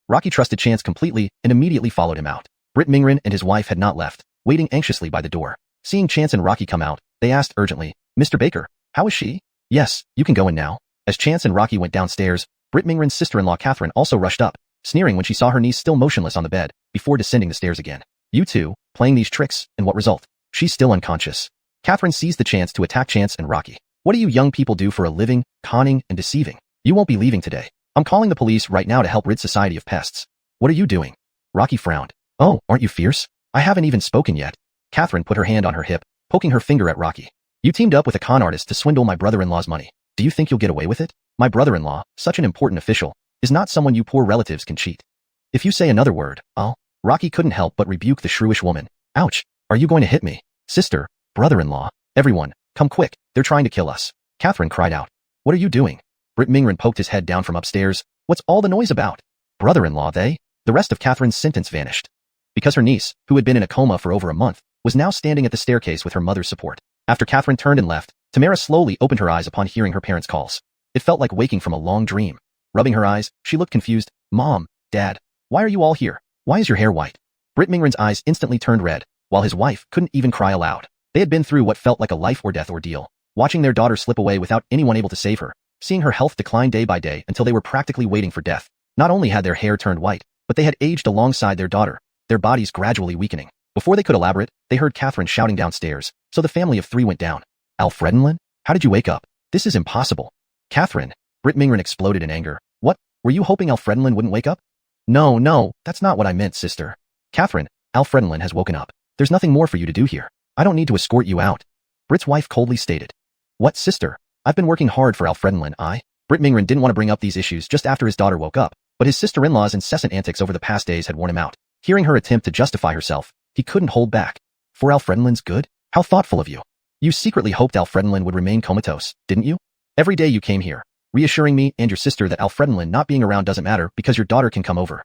Rocky trusted Chance completely and immediately followed him out. Britt Mingren and his wife had not left, waiting anxiously by the door. Seeing Chance and Rocky come out, they asked urgently, Mr. Baker, how is she? Yes, you can go in now. As Chance and Rocky went downstairs, Britt Mingren's sister-in-law Catherine also rushed up, sneering when she saw her niece still motionless on the bed, before descending the stairs again. You two, playing these tricks, and what result? She's still unconscious. Catherine seized the chance to attack Chance and Rocky. What do you young people do for a living, conning and deceiving? You won't be leaving today. I'm calling the police right now to help rid society of pests. What are you doing? Rocky frowned. Oh, aren't you fierce? I haven't even spoken yet. Catherine put her hand on her hip, poking her finger at Rocky. You teamed up with a con artist to swindle my brother-in-law's money. Do you think you'll get away with it? My brother-in-law, such an important official, is not someone you poor relatives can cheat. If you say another word, I'll... Rocky couldn't help but rebuke the shrewish woman. Ouch, are you going to hit me? Sister, brother-in-law, everyone, come quick, they're trying to kill us. Catherine cried out. What are you doing? Britt Mingren poked his head down from upstairs. What's all the noise about? Brother-in-law, they? The rest of Catherine's sentence vanished. Because her niece, who had been in a coma for over a month, was now standing at the staircase with her mother's support. After Catherine turned and left, Tamara slowly opened her eyes upon hearing her parents' calls. It felt like waking from a long dream. Rubbing her eyes, she looked confused. Mom, Dad, why are you all here? Why is your hair white? Britt Mingren's eyes instantly turned red, while his wife couldn't even cry aloud. They had been through what felt like a life or death ordeal, watching their daughter slip away without anyone able to save her, seeing her health decline day by day until they were practically waiting for death. Not only had their hair turned white, but they had aged alongside their daughter, their bodies gradually weakening. Before they could elaborate, they heard Catherine shouting downstairs, so the family of three went down. Alfredenlin? How did you wake up? This is impossible. Catherine, Britt Mingren exploded in anger. What? Were you hoping Alfredenlin wouldn't wake up? No, that's not what I meant, sister. Catherine, Alfredenlin has woken up. There's nothing more for you to do here. I don't need to escort you out. Britt's wife coldly stated. What, sister? I've been working hard for Alfredenlin, Britt Mingren didn't want to bring up these issues just after his daughter woke up, but his sister-in-law's incessant antics over the past days had worn him out. Hearing her attempt to justify herself, he couldn't hold back. For Alfredenlin's good? How thoughtful of you. You secretly hoped Alfredenlin would remain comatose, didn't you? Every day you came here, reassuring me and your sister that Alfredenlin not being around doesn't matter because your daughter can come over.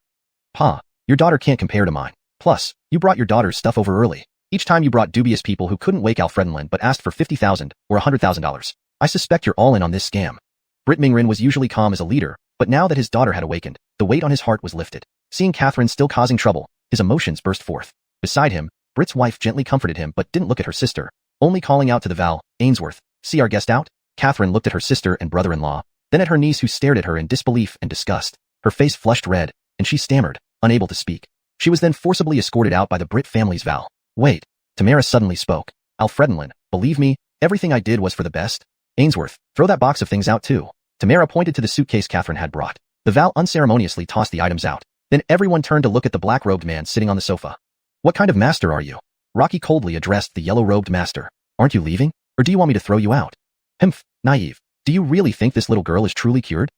Pa, your daughter can't compare to mine. Plus, you brought your daughter's stuff over early. Each time you brought dubious people who couldn't wake Alfredenlin but asked for $50,000 or $100,000. I suspect you're all in on this scam. Britt Mingren was usually calm as a leader, but now that his daughter had awakened, the weight on his heart was lifted. Seeing Catherine still causing trouble, his emotions burst forth. Beside him, Britt's wife gently comforted him but didn't look at her sister, only calling out to the Val, Ainsworth, see our guest out? Catherine looked at her sister and brother-in-law, then at her niece who stared at her in disbelief and disgust. Her face flushed red, and she stammered, unable to speak. She was then forcibly escorted out by the Britt family's Val. Wait. Tamara suddenly spoke. Alfredinlin, believe me, everything I did was for the best. Ainsworth, throw that box of things out too. Tamara pointed to the suitcase Catherine had brought. The Val unceremoniously tossed the items out. Then everyone turned to look at the black-robed man sitting on the sofa. What kind of master are you? Rocky coldly addressed the yellow-robed master. Aren't you leaving? Or do you want me to throw you out? Humph, naive. Do you really think this little girl is truly cured?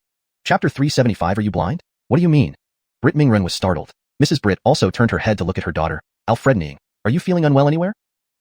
Chapter 375. Are you blind? What do you mean? Britt Mingren was startled. Mrs. Britt also turned her head to look at her daughter. Alfredning, are you feeling unwell anywhere?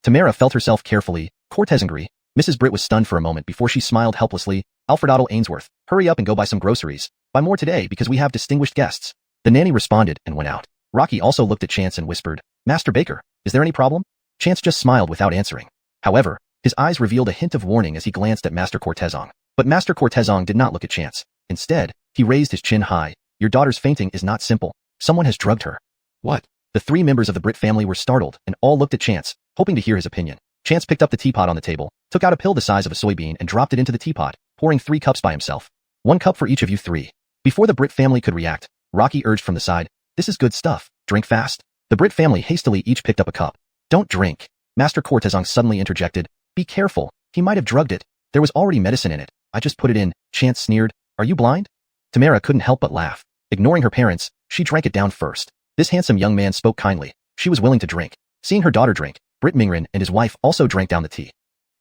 Tamara felt herself carefully, cortesangry. Mrs. Britt was stunned for a moment before she smiled helplessly. Alfredottle Ainsworth, hurry up and go buy some groceries. Buy more today because we have distinguished guests. The nanny responded and went out. Rocky also looked at Chance and whispered, Master Baker, is there any problem? Chance just smiled without answering. However, his eyes revealed a hint of warning as he glanced at Master Cortezong. But Master Cortezong did not look at Chance. Instead, he raised his chin high. Your daughter's fainting is not simple. Someone has drugged her. What? The three members of the Britt family were startled and all looked at Chance, hoping to hear his opinion. Chance picked up the teapot on the table, took out a pill the size of a soybean and dropped it into the teapot, pouring 3 cups by himself. 1 cup for each of you 3. Before the Britt family could react, Rocky urged from the side, this is good stuff, drink fast. The Britt family hastily each picked up a cup. Don't drink. Master Cortezong suddenly interjected, be careful, he might have drugged it. There was already medicine in it. I just put it in. Chance sneered, are you blind? Tamara couldn't help but laugh. Ignoring her parents, she drank it down first. This handsome young man spoke kindly. She was willing to drink. Seeing her daughter drink, Britt Mingren and his wife also drank down the tea.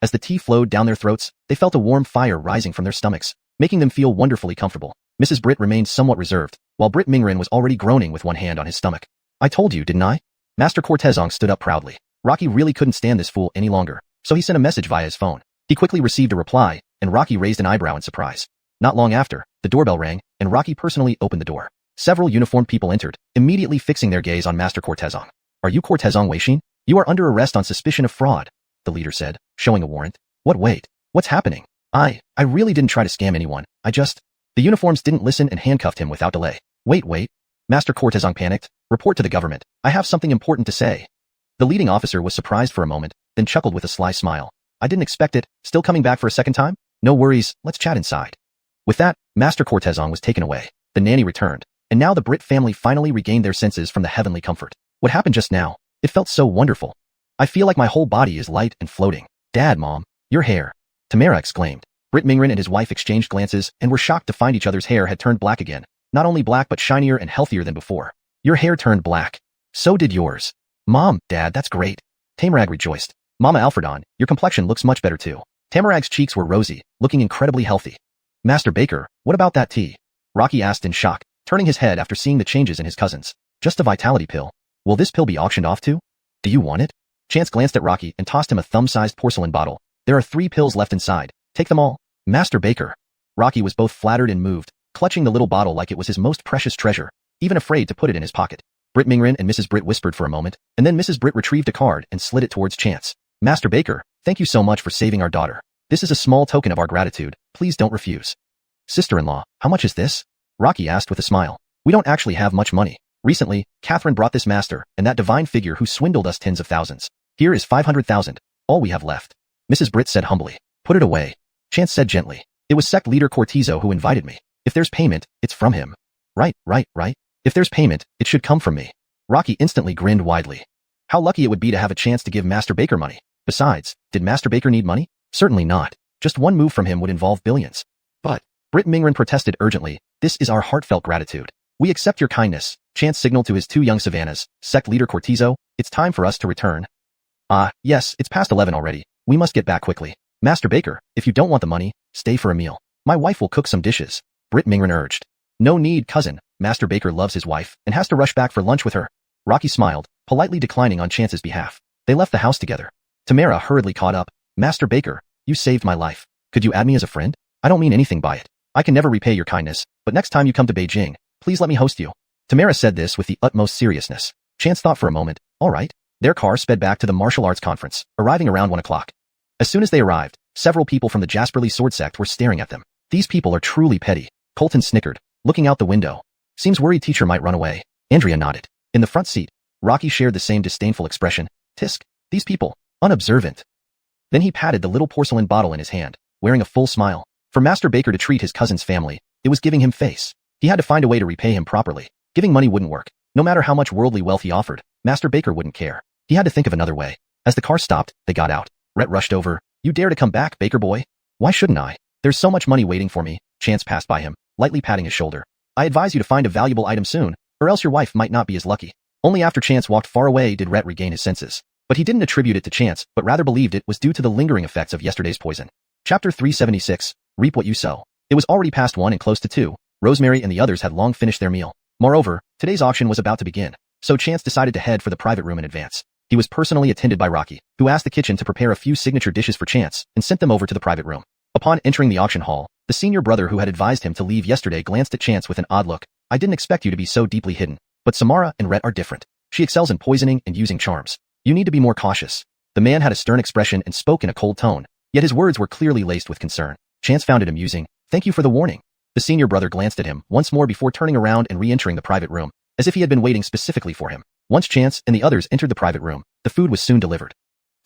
As the tea flowed down their throats, they felt a warm fire rising from their stomachs, making them feel wonderfully comfortable. Mrs. Britt remained somewhat reserved, while Britt Mingren was already groaning with one hand on his stomach. I told you, didn't I? Master Cortezong stood up proudly. Rocky really couldn't stand this fool any longer, so he sent a message via his phone. He quickly received a reply, and Rocky raised an eyebrow in surprise. Not long after, the doorbell rang, and Rocky personally opened the door. Several uniformed people entered, immediately fixing their gaze on Master Cortezong. Are you Cortezong Weishin? You are under arrest on suspicion of fraud, the leader said, showing a warrant. What wait? What's happening? I really didn't try to scam anyone. The uniforms didn't listen and handcuffed him without delay. Wait. Master Cortezong panicked. Report to the government. I have something important to say. The leading officer was surprised for a moment, then chuckled with a sly smile. I didn't expect it. Still coming back for a second time? No worries, let's chat inside. With that, Master Cortezong was taken away. The nanny returned, and now the Britt family finally regained their senses from the heavenly comfort. What happened just now? It felt so wonderful. I feel like my whole body is light and floating. Dad, Mom, your hair. Tamara exclaimed. Britt Mingren and his wife exchanged glances and were shocked to find each other's hair had turned black again. Not only black but shinier and healthier than before. Your hair turned black. So did yours. Mom, Dad, that's great. Tamarag rejoiced. Mama Alfredon, your complexion looks much better too. Tamarag's cheeks were rosy, looking incredibly healthy. Master Baker, what about that tea? Rocky asked in shock, turning his head after seeing the changes in his cousins. Just a vitality pill. Will this pill be auctioned off too? Do you want it? Chance glanced at Rocky and tossed him a thumb-sized porcelain bottle. There are 3 pills left inside. Take them all. Master Baker. Rocky was both flattered and moved, clutching the little bottle like it was his most precious treasure, even afraid to put it in his pocket. Britt Mingren and Mrs. Britt whispered for a moment, and then Mrs. Britt retrieved a card and slid it towards Chance. Master Baker, thank you so much for saving our daughter. This is a small token of our gratitude. Please don't refuse. Sister-in-law, how much is this? Rocky asked with a smile. We don't actually have much money. Recently, Catherine brought this master and that divine figure who swindled us tens of thousands. Here is 500,000, all we have left. Mrs. Britt said humbly. Put it away. Chance said gently. It was sect leader Cortizo who invited me. If there's payment, it's from him. Right. If there's payment, it should come from me. Rocky instantly grinned widely. How lucky it would be to have a chance to give Master Baker money. Besides, did Master Baker need money? Certainly not. Just one move from him would involve billions. But, Britt Mingren protested urgently, this is our heartfelt gratitude. We accept your kindness. Chance signaled to his 2 young Savannas, sect leader Cortizo, it's time for us to return. Yes, it's past 11 already. We must get back quickly. Master Baker, if you don't want the money, stay for a meal. My wife will cook some dishes. Britt Mingren urged. No need, cousin. Master Baker loves his wife and has to rush back for lunch with her. Rocky smiled, politely declining on Chance's behalf. They left the house together. Tamara hurriedly caught up. Master Baker, you saved my life. Could you add me as a friend? I don't mean anything by it. I can never repay your kindness, but next time you come to Beijing, please let me host you. Tamara said this with the utmost seriousness. Chance thought for a moment. All right. Their car sped back to the martial arts conference, arriving around 1 o'clock. As soon as they arrived, several people from the Jasperly sword sect were staring at them. These people are truly petty. Colton snickered, looking out the window. Seems worried teacher might run away. Andrea nodded. In the front seat, Rocky shared the same disdainful expression. Tisk, these people, unobservant. Then he patted the little porcelain bottle in his hand, wearing a full smile. For Master Baker to treat his cousin's family, it was giving him face. He had to find a way to repay him properly. Giving money wouldn't work. No matter how much worldly wealth he offered, Master Baker wouldn't care. He had to think of another way. As the car stopped, they got out. Rhett rushed over. You dare to come back, Baker boy? Why shouldn't I? There's so much money waiting for me. Chance passed by him, lightly patting his shoulder. I advise you to find a valuable item soon, or else your wife might not be as lucky. Only after Chance walked far away did Rhett regain his senses. But he didn't attribute it to chance, but rather believed it was due to the lingering effects of yesterday's poison. Chapter 376, Reap What You Sow. It was already past 1 and close to 2. Rosemary and the others had long finished their meal. Moreover, today's auction was about to begin, so Chance decided to head for the private room in advance. He was personally attended by Rocky, who asked the kitchen to prepare a few signature dishes for Chance and sent them over to the private room. Upon entering the auction hall, the senior brother who had advised him to leave yesterday glanced at Chance with an odd look. I didn't expect you to be so deeply hidden, but Samara and Rhett are different. She excels in poisoning and using charms. You need to be more cautious. The man had a stern expression and spoke in a cold tone, yet his words were clearly laced with concern. Chance found it amusing. Thank you for the warning. The senior brother glanced at him once more before turning around and re-entering the private room, as if he had been waiting specifically for him. Once Chance and the others entered the private room, the food was soon delivered.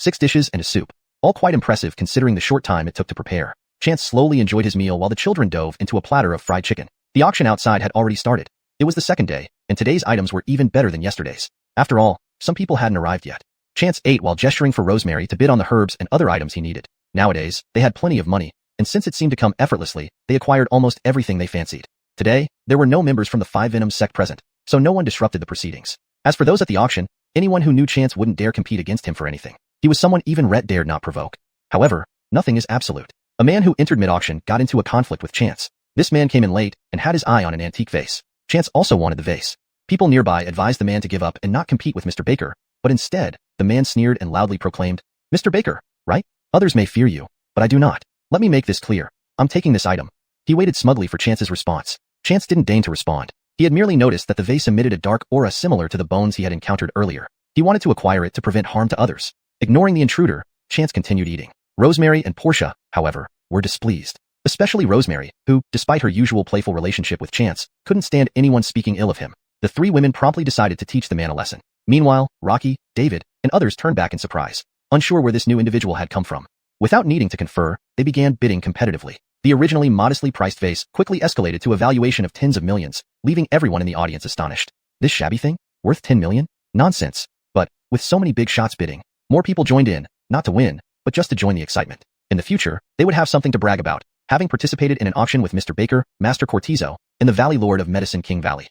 6 dishes and a soup, all quite impressive considering the short time it took to prepare. Chance slowly enjoyed his meal while the children dove into a platter of fried chicken. The auction outside had already started. It was the second day, and today's items were even better than yesterday's. After all, some people hadn't arrived yet. Chance ate while gesturing for Rosemary to bid on the herbs and other items he needed. Nowadays, they had plenty of money, and since it seemed to come effortlessly, they acquired almost everything they fancied. Today, there were no members from the Five Venom sect present, so no one disrupted the proceedings. As for those at the auction, anyone who knew Chance wouldn't dare compete against him for anything. He was someone even Rhett dared not provoke. However, nothing is absolute. A man who entered mid-auction got into a conflict with Chance. This man came in late and had his eye on an antique vase. Chance also wanted the vase. People nearby advised the man to give up and not compete with Mr. Baker, but instead, the man sneered and loudly proclaimed, Mr. Baker, right? Others may fear you, but I do not. Let me make this clear. I'm taking this item. He waited smugly for Chance's response. Chance didn't deign to respond. He had merely noticed that the vase emitted a dark aura similar to the bones he had encountered earlier. He wanted to acquire it to prevent harm to others. Ignoring the intruder, Chance continued eating. Rosemary and Portia, however, were displeased. Especially Rosemary, who, despite her usual playful relationship with Chance, couldn't stand anyone speaking ill of him. The 3 women promptly decided to teach the man a lesson. Meanwhile, Rocky, David, and others turned back in surprise, unsure where this new individual had come from. Without needing to confer, they began bidding competitively. The originally modestly priced vase quickly escalated to a valuation of tens of millions, leaving everyone in the audience astonished. This shabby thing? Worth 10 million? Nonsense. But, with so many big shots bidding, more people joined in, not to win, but just to join the excitement. In the future, they would have something to brag about, having participated in an auction with Mr. Baker, Master Cortizo, and the Valley Lord of Medicine King Valley.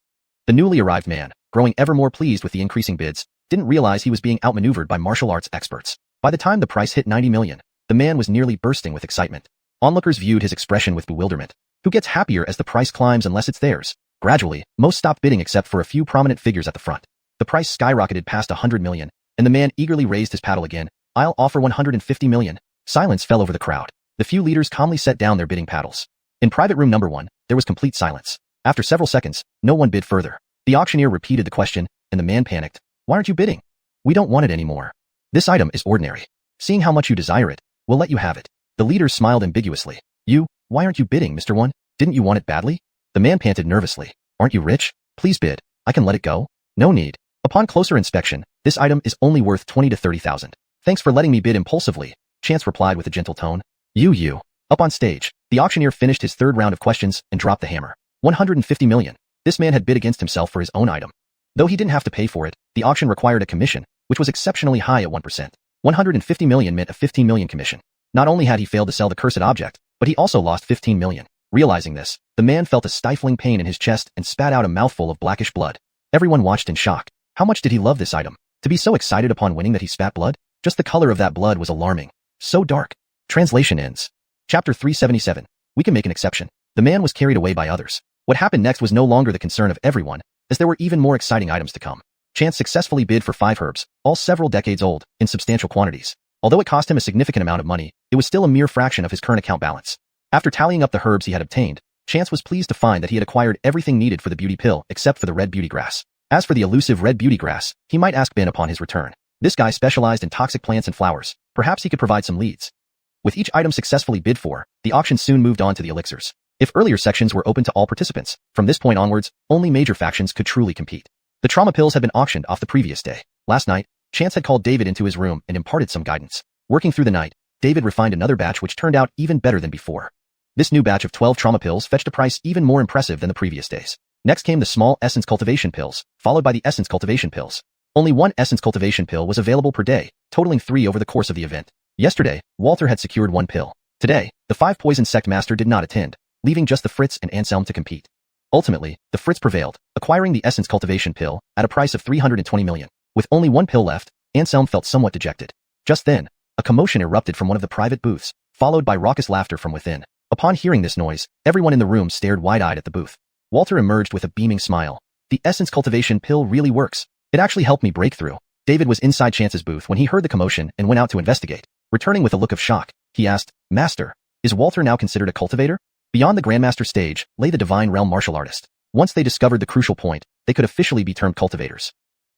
The newly arrived man, growing ever more pleased with the increasing bids, didn't realize he was being outmaneuvered by martial arts experts. By the time the price hit 90 million, the man was nearly bursting with excitement. Onlookers viewed his expression with bewilderment. Who gets happier as the price climbs unless it's theirs? Gradually, most stopped bidding except for a few prominent figures at the front. The price skyrocketed past 100 million, and the man eagerly raised his paddle again. I'll offer 150 million. Silence fell over the crowd. The few leaders calmly set down their bidding paddles. In private room number 1, there was complete silence. After several seconds, no one bid further. The auctioneer repeated the question, and the man panicked. Why aren't you bidding? We don't want it anymore. This item is ordinary. Seeing how much you desire it, we'll let you have it. The leaders smiled ambiguously. Why aren't you bidding, Mr. One? Didn't you want it badly? The man panted nervously. Aren't you rich? Please bid. I can let it go. No need. Upon closer inspection, this item is only worth 20 to 30,000. Thanks for letting me bid impulsively, Chance replied with a gentle tone. You. Up on stage, the auctioneer finished his 3rd round of questions and dropped the hammer. 150 million. This man had bid against himself for his own item. Though he didn't have to pay for it, the auction required a commission, which was exceptionally high at 1%. 150 million meant a 15 million commission. Not only had he failed to sell the cursed object, but he also lost 15 million. Realizing this, the man felt a stifling pain in his chest and spat out a mouthful of blackish blood. Everyone watched in shock. How much did he love this item? To be so excited upon winning that he spat blood? Just the color of that blood was alarming. So dark. Translation ends. Chapter 377. We can make an exception. The man was carried away by others. What happened next was no longer the concern of everyone, as there were even more exciting items to come. Chance successfully bid for 5 herbs, all several decades old, in substantial quantities. Although it cost him a significant amount of money, it was still a mere fraction of his current account balance. After tallying up the herbs he had obtained, Chance was pleased to find that he had acquired everything needed for the beauty pill except for the red beauty grass. As for the elusive red beauty grass, he might ask Ben upon his return. This guy specialized in toxic plants and flowers. Perhaps he could provide some leads. With each item successfully bid for, the auction soon moved on to the elixirs. If earlier sections were open to all participants, from this point onwards, only major factions could truly compete. The trauma pills had been auctioned off the previous day. Last night, Chance had called David into his room and imparted some guidance. Working through the night, David refined another batch which turned out even better than before. This new batch of 12 trauma pills fetched a price even more impressive than the previous days. Next came the small essence cultivation pills, followed by the essence cultivation pills. Only one essence cultivation pill was available per day, totaling 3 over the course of the event. Yesterday, Walter had secured 1 pill. Today, the 5 poison sect master did not attend, leaving just the Fritz and Anselm to compete. Ultimately, the Fritz prevailed, acquiring the essence cultivation pill at a price of 320 million. With only 1 pill left, Anselm felt somewhat dejected. Just then, a commotion erupted from one of the private booths, followed by raucous laughter from within. Upon hearing this noise, everyone in the room stared wide-eyed at the booth. Walter emerged with a beaming smile. The essence cultivation pill really works. It actually helped me break through. David was inside Chance's booth when he heard the commotion and went out to investigate. Returning with a look of shock, he asked, "Master, is Walter now considered a cultivator?" Beyond the Grandmaster stage lay the Divine Realm martial artist. Once they discovered the crucial point, they could officially be termed cultivators.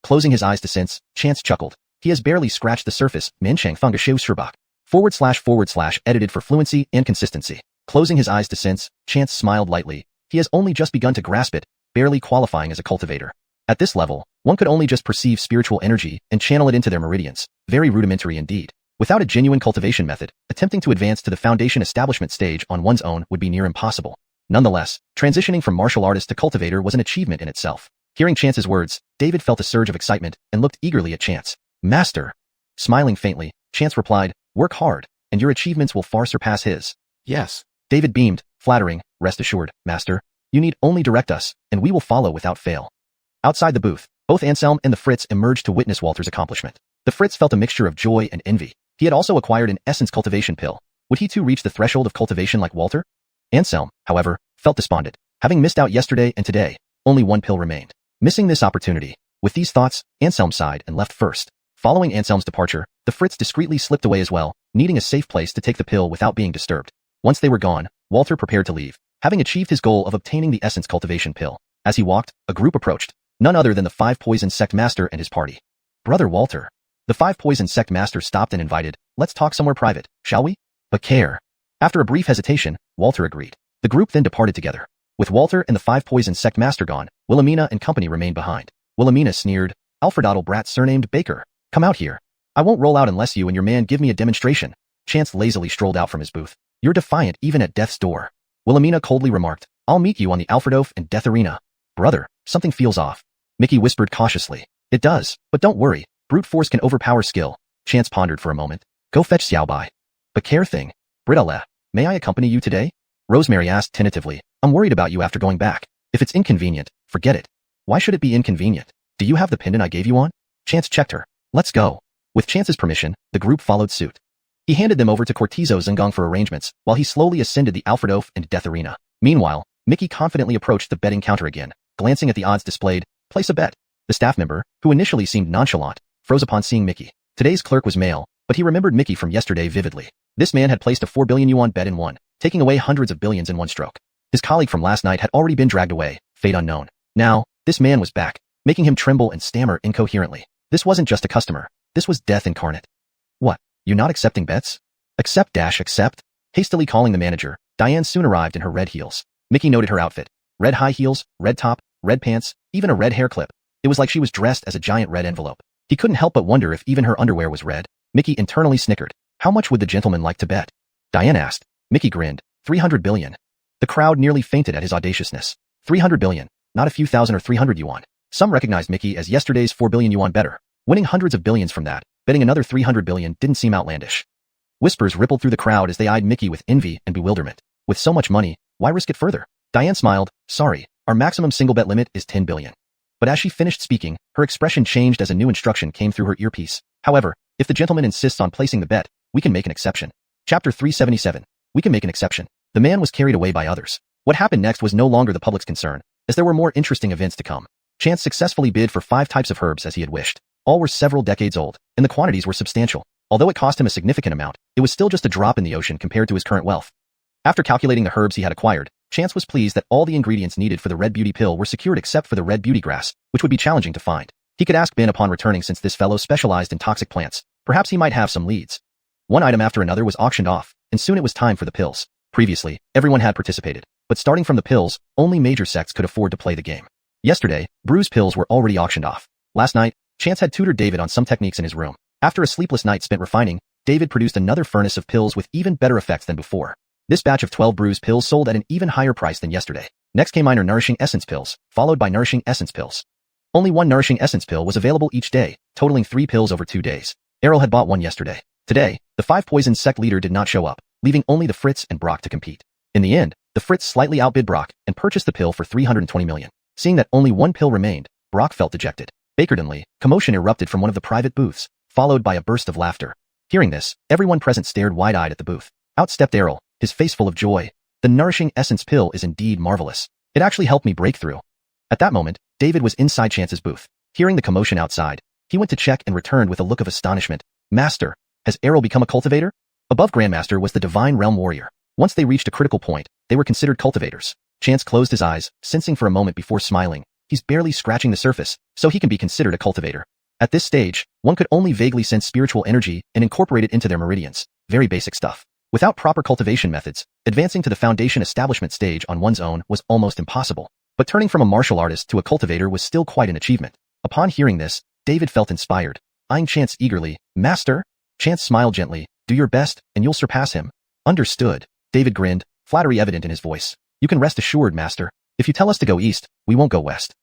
Closing his eyes to sense, Chance chuckled. He has barely scratched the surface. Manchang Funga Shou Shirbach. / edited for fluency and consistency. Closing his eyes to sense, Chance smiled lightly. He has only just begun to grasp it, barely qualifying as a cultivator. At this level, one could only just perceive spiritual energy and channel it into their meridians. Very rudimentary indeed. Without a genuine cultivation method, attempting to advance to the foundation establishment stage on one's own would be near impossible. Nonetheless, transitioning from martial artist to cultivator was an achievement in itself. Hearing Chance's words, David felt a surge of excitement and looked eagerly at Chance. "Master." Smiling faintly, Chance replied, "Work hard, and your achievements will far surpass his." "Yes." David beamed, flattering, "Rest assured, Master. You need only direct us, and we will follow without fail." Outside the booth, both Anselm and the Fritz emerged to witness Walter's accomplishment. The Fritz felt a mixture of joy and envy. He had also acquired an essence cultivation pill. Would he too reach the threshold of cultivation like Walter? Anselm, however, felt despondent. Having missed out yesterday and today, only 1 pill remained. Missing this opportunity. With these thoughts, Anselm sighed and left first. Following Anselm's departure, the Fritz discreetly slipped away as well, needing a safe place to take the pill without being disturbed. Once they were gone, Walter prepared to leave, having achieved his goal of obtaining the essence cultivation pill. As he walked, a group approached, none other than the 5 poison sect master and his party. "Brother Walter." The 5 poison sect master stopped and invited, "Let's talk somewhere private, shall we?" "But care." After a brief hesitation, Walter agreed. The group then departed together. With Walter and the 5 poison sect master gone, Wilhelmina and company remained behind. Wilhelmina sneered, "Alfredottle brat surnamed Baker. Come out here. I won't roll out unless you and your man give me a demonstration." Chance lazily strolled out from his booth. "You're defiant even at death's door." Wilhelmina coldly remarked, "I'll meet you on the Alfredof and Death Arena." "Brother, something feels off." Mickey whispered cautiously. "It does, but don't worry. Brute force can overpower skill." Chance pondered for a moment. "Go fetch Xiaobai." "But care thing. Britale, may I accompany you today?" Rosemary asked tentatively. "I'm worried about you after going back. If it's inconvenient, forget it." "Why should it be inconvenient? Do you have the pendant I gave you on?" Chance checked her. "Let's go." With Chance's permission, the group followed suit. He handed them over to Cortizo Zengong for arrangements, while he slowly ascended the Alfredof and Death Arena. Meanwhile, Mickey confidently approached the betting counter again, glancing at the odds displayed. "Place a bet." The staff member, who initially seemed nonchalant, froze upon seeing Mickey. Today's clerk was male, but he remembered Mickey from yesterday vividly. This man had placed a 4 billion yuan bet in one, taking away hundreds of billions in one stroke. His colleague from last night had already been dragged away, fate unknown. Now, this man was back, making him tremble and stammer incoherently. This wasn't just a customer. This was death incarnate. "What? You not accepting bets?" Accept. Hastily calling the manager, Diane soon arrived in her red heels. Mickey noted her outfit. Red high heels, red top, red pants, even a red hair clip. It was like she was dressed as a giant red envelope. He couldn't help but wonder if even her underwear was red. Mickey internally snickered. How much would the gentleman like to bet? Diane asked. Mickey grinned. 300 billion. The crowd nearly fainted at his audaciousness. 300 billion, not a few thousand or 300 yuan. Some recognized Mickey as yesterday's 4 billion yuan bettor. Winning hundreds of billions from that, betting another 300 billion didn't seem outlandish. Whispers rippled through the crowd as they eyed Mickey with envy and bewilderment. With so much money, why risk it further? Diane smiled. "Sorry, our maximum single bet limit is 10 billion. But as she finished speaking, her expression changed as a new instruction came through her earpiece. "However, if the gentleman insists on placing the bet, we can make an exception." Chapter 377. We can make an exception. The man was carried away by others. What happened next was no longer the public's concern, as there were more interesting events to come. Chance successfully bid for 5 types of herbs as he had wished. All were several decades old, and the quantities were substantial. Although it cost him a significant amount, it was still just a drop in the ocean compared to his current wealth. After calculating the herbs he had acquired, Chance was pleased that all the ingredients needed for the Red Beauty pill were secured except for the Red Beauty grass, which would be challenging to find. He could ask Ben upon returning since this fellow specialized in toxic plants. Perhaps he might have some leads. One item after another was auctioned off, and soon it was time for the pills. Previously, everyone had participated, but starting from the pills, only major sects could afford to play the game. Yesterday, Brew's pills were already auctioned off. Last night, Chance had tutored David on some techniques in his room. After a sleepless night spent refining, David produced another furnace of pills with even better effects than before. This batch of 12 Brew's pills sold at an even higher price than yesterday. Next came minor nourishing essence pills, followed by nourishing essence pills. Only one nourishing essence pill was available each day, totaling 3 pills over 2 days. Errol had bought one yesterday. Today, the 5 poison sect leader did not show up, leaving only the Fritz and Brock to compete. In the end, the Fritz slightly outbid Brock and purchased the pill for 320 million. Seeing that only one pill remained, Brock felt dejected. Bakerdenly, commotion erupted from one of the private booths, followed by a burst of laughter. Hearing this, everyone present stared wide-eyed at the booth. Out stepped Errol, his face full of joy. The nourishing essence pill is indeed marvelous. It actually helped me break through. At that moment, David was inside Chance's booth. Hearing the commotion outside, he went to check and returned with a look of astonishment. Master, has Errol become a cultivator? Above Grandmaster was the Divine Realm Warrior. Once they reached a critical point, they were considered cultivators. Chance closed his eyes, sensing for a moment before smiling. He's barely scratching the surface, so he can be considered a cultivator. At this stage, one could only vaguely sense spiritual energy and incorporate it into their meridians. Very basic stuff. Without proper cultivation methods, advancing to the foundation establishment stage on one's own was almost impossible. But turning from a martial artist to a cultivator was still quite an achievement. Upon hearing this, David felt inspired. Eyeing Chance eagerly, Master? Chance smiled gently, do your best, and you'll surpass him. Understood. David grinned, flattery evident in his voice. You can rest assured, Master. If you tell us to go east, we won't go west.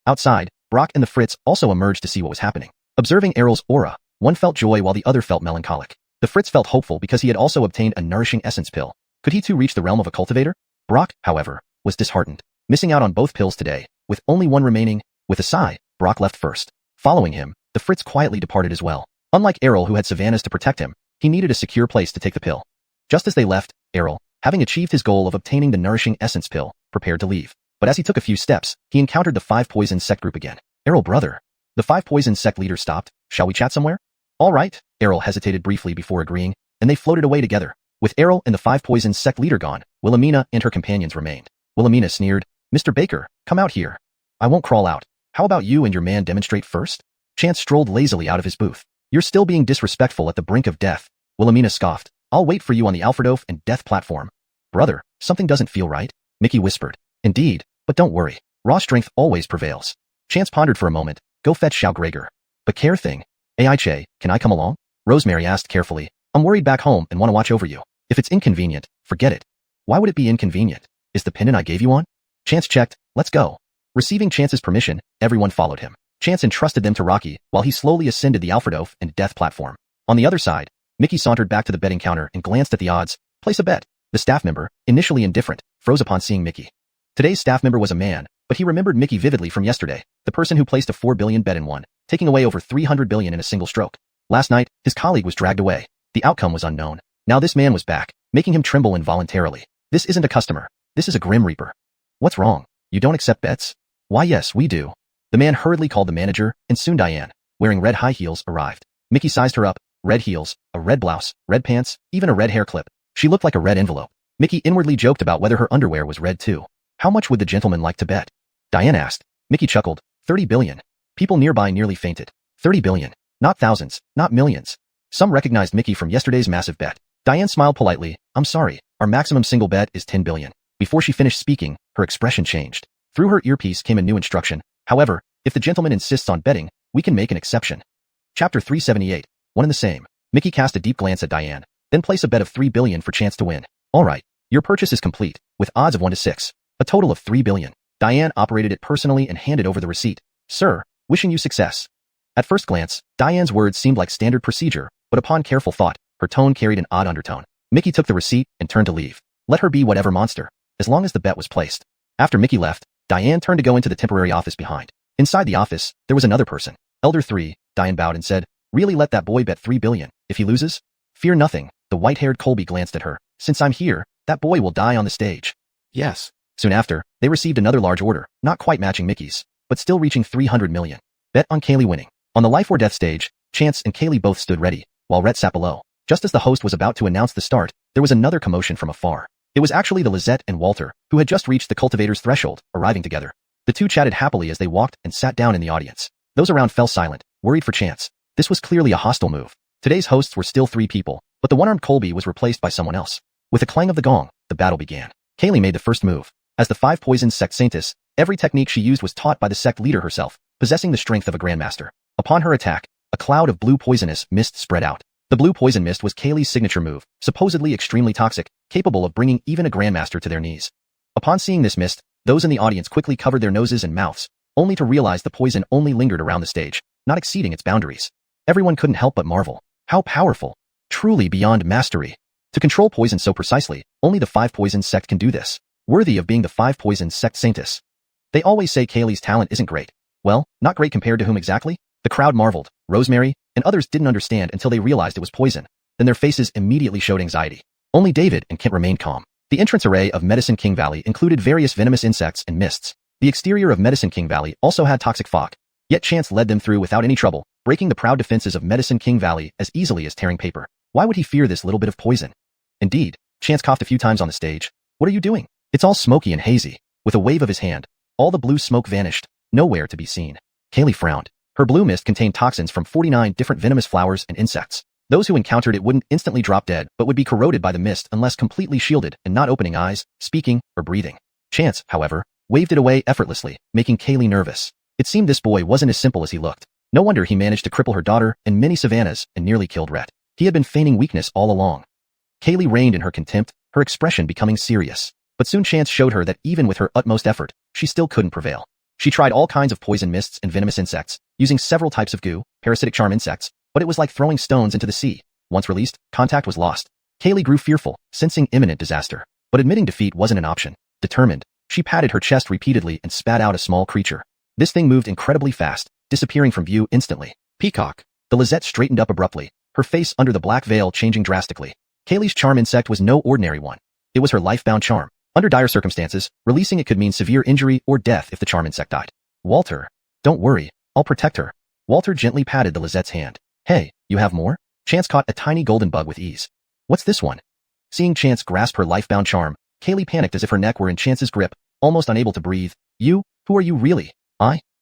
Outside, Brock and the Fritz also emerged to see what was happening. Observing Errol's aura, one felt joy while the other felt melancholic. The Fritz felt hopeful because he had also obtained a nourishing essence pill. Could he too reach the realm of a cultivator? Brock, however, was disheartened. Missing out on both pills today, with only one remaining. With a sigh, Brock left first. Following him, the Fritz quietly departed as well. Unlike Errol, who had Savannahs to protect him, he needed a secure place to take the pill. Just as they left, Errol, having achieved his goal of obtaining the nourishing essence pill, prepared to leave. But as he took a few steps, he encountered the 5 poison sect group again. Errol, brother. The 5 poison sect leader stopped. Shall we chat somewhere? All right. Errol hesitated briefly before agreeing, and they floated away together. With Errol and the 5 poison sect leader gone, Wilhelmina and her companions remained. Wilhelmina sneered, Mr. Baker, come out here. I won't crawl out. How about you and your man demonstrate first? Chance strolled lazily out of his booth. You're still being disrespectful at the brink of death. Wilhelmina scoffed. I'll wait for you on the Alfredof and death platform. Brother, something doesn't feel right. Mickey whispered. Indeed, but don't worry. Raw strength always prevails. Chance pondered for a moment. Go fetch Xiao Gregor. But care thing. Ai Che, can I come along? Rosemary asked carefully. I'm worried back home and want to watch over you. If it's inconvenient, forget it. Why would it be inconvenient? Is the pendant I gave you on? Chance checked. Let's go. Receiving Chance's permission, everyone followed him. Chance entrusted them to Rocky while he slowly ascended the Alfredof and death platform. On the other side, Mickey sauntered back to the betting counter and glanced at the odds. Place a bet. The staff member, initially indifferent, froze upon seeing Mickey. Today's staff member was a man, but he remembered Mickey vividly from yesterday, the person who placed a 4 billion bet in one, taking away over 300 billion in a single stroke. Last night, his colleague was dragged away. The outcome was unknown. Now this man was back, making him tremble involuntarily. This isn't a customer. This is a Grim Reaper. What's wrong? You don't accept bets? Why yes, we do. The man hurriedly called the manager, and soon Diane, wearing red high heels, arrived. Mickey sized her up. Red heels, a red blouse, red pants, even a red hair clip. She looked like a red envelope. Mickey inwardly joked about whether her underwear was red too. How much would the gentleman like to bet? Diane asked. Mickey chuckled. 30 billion. People nearby nearly fainted. 30 billion. Not thousands, not millions. Some recognized Mickey from yesterday's massive bet. Diane smiled politely. I'm sorry, our maximum single bet is 10 billion. Before she finished speaking, her expression changed. Through her earpiece came a new instruction. However, if the gentleman insists on betting, we can make an exception. Chapter 378. One and the same. Mickey cast a deep glance at Diane, then place a bet of 3 billion for Chance to win. All right, your purchase is complete, with odds of 1 to 6. A total of 3 billion. Diane operated it personally and handed over the receipt. Sir, wishing you success. At first glance, Diane's words seemed like standard procedure, but upon careful thought, her tone carried an odd undertone. Mickey took the receipt and turned to leave. Let her be whatever monster, as long as the bet was placed. After Mickey left, Diane turned to go into the temporary office behind. Inside the office, there was another person. Elder 3, Diane bowed and said, really let that boy bet 3 billion. If he loses? Fear nothing. The white-haired Colby glanced at her. Since I'm here, that boy will die on the stage. Yes. Soon after, they received another large order, not quite matching Mickey's, but still reaching 300 million. Bet on Kaylee winning. On the life or death stage, Chance and Kaylee both stood ready, while Rhett sat below. Just as the host was about to announce the start, there was another commotion from afar. It was actually the Lizette and Walter, who had just reached the cultivator's threshold, arriving together. The two chatted happily as they walked and sat down in the audience. Those around fell silent, worried for Chance. This was clearly a hostile move. Today's hosts were still 3 people, but the one-armed Colby was replaced by someone else. With a clang of the gong, the battle began. Kaylee made the first move. As the 5 poison sect saintess, every technique she used was taught by the sect leader herself, possessing the strength of a grandmaster. Upon her attack, a cloud of blue poisonous mist spread out. The blue poison mist was Kaylee's signature move, supposedly extremely toxic, capable of bringing even a grandmaster to their knees. Upon seeing this mist, Those in the audience quickly covered their noses and mouths, only to realize the poison only lingered around the stage, not exceeding its boundaries. Everyone couldn't help but marvel. How powerful. Truly beyond mastery. To control poison so precisely, only the Five Poisons sect can do this. Worthy of being the Five Poisons sect saintess. They always say Kaylee's talent isn't great. Well, not great compared to whom exactly? The crowd marveled. Rosemary and others didn't understand until they realized it was poison. Then their faces immediately showed anxiety. Only David and Kent remained calm. The entrance array of Medicine King Valley included various venomous insects and mists. The exterior of Medicine King Valley also had toxic fog. Yet Chance led them through without any trouble, breaking the proud defenses of Medicine King Valley as easily as tearing paper. Why would he fear this little bit of poison? Indeed, Chance coughed a few times on the stage. What are you doing? It's all smoky and hazy. With a wave of his hand, all the blue smoke vanished, nowhere to be seen. Kaylee frowned. Her blue mist contained toxins from 49 different venomous flowers and insects. Those who encountered it wouldn't instantly drop dead, but would be corroded by the mist unless completely shielded and not opening eyes, speaking, or breathing. Chance, however, waved it away effortlessly, making Kaylee nervous. It seemed this boy wasn't as simple as he looked. No wonder he managed to cripple her daughter and many savannas and nearly killed Rhett. He had been feigning weakness all along. Kaylee reigned in her contempt, her expression becoming serious. But soon Chance showed her that even with her utmost effort, she still couldn't prevail. She tried all kinds of poison mists and venomous insects, using several types of goo, parasitic charm insects, but it was like throwing stones into the sea. Once released, contact was lost. Kaylee grew fearful, sensing imminent disaster. But admitting defeat wasn't an option. Determined, she patted her chest repeatedly and spat out a small creature. This thing moved incredibly fast, disappearing from view instantly. Peacock. The Lizette straightened up abruptly, her face under the black veil changing drastically. Kaylee's charm insect was no ordinary one. It was her life-bound charm. Under dire circumstances, releasing it could mean severe injury or death if the charm insect died. Walter. Don't worry, I'll protect her. Walter gently patted the Lizette's hand. Hey, you have more? Chance caught a tiny golden bug with ease. What's this one? Seeing Chance grasp her life-bound charm, Kaylee panicked as if her neck were in Chance's grip, almost unable to breathe. You? Who are you really?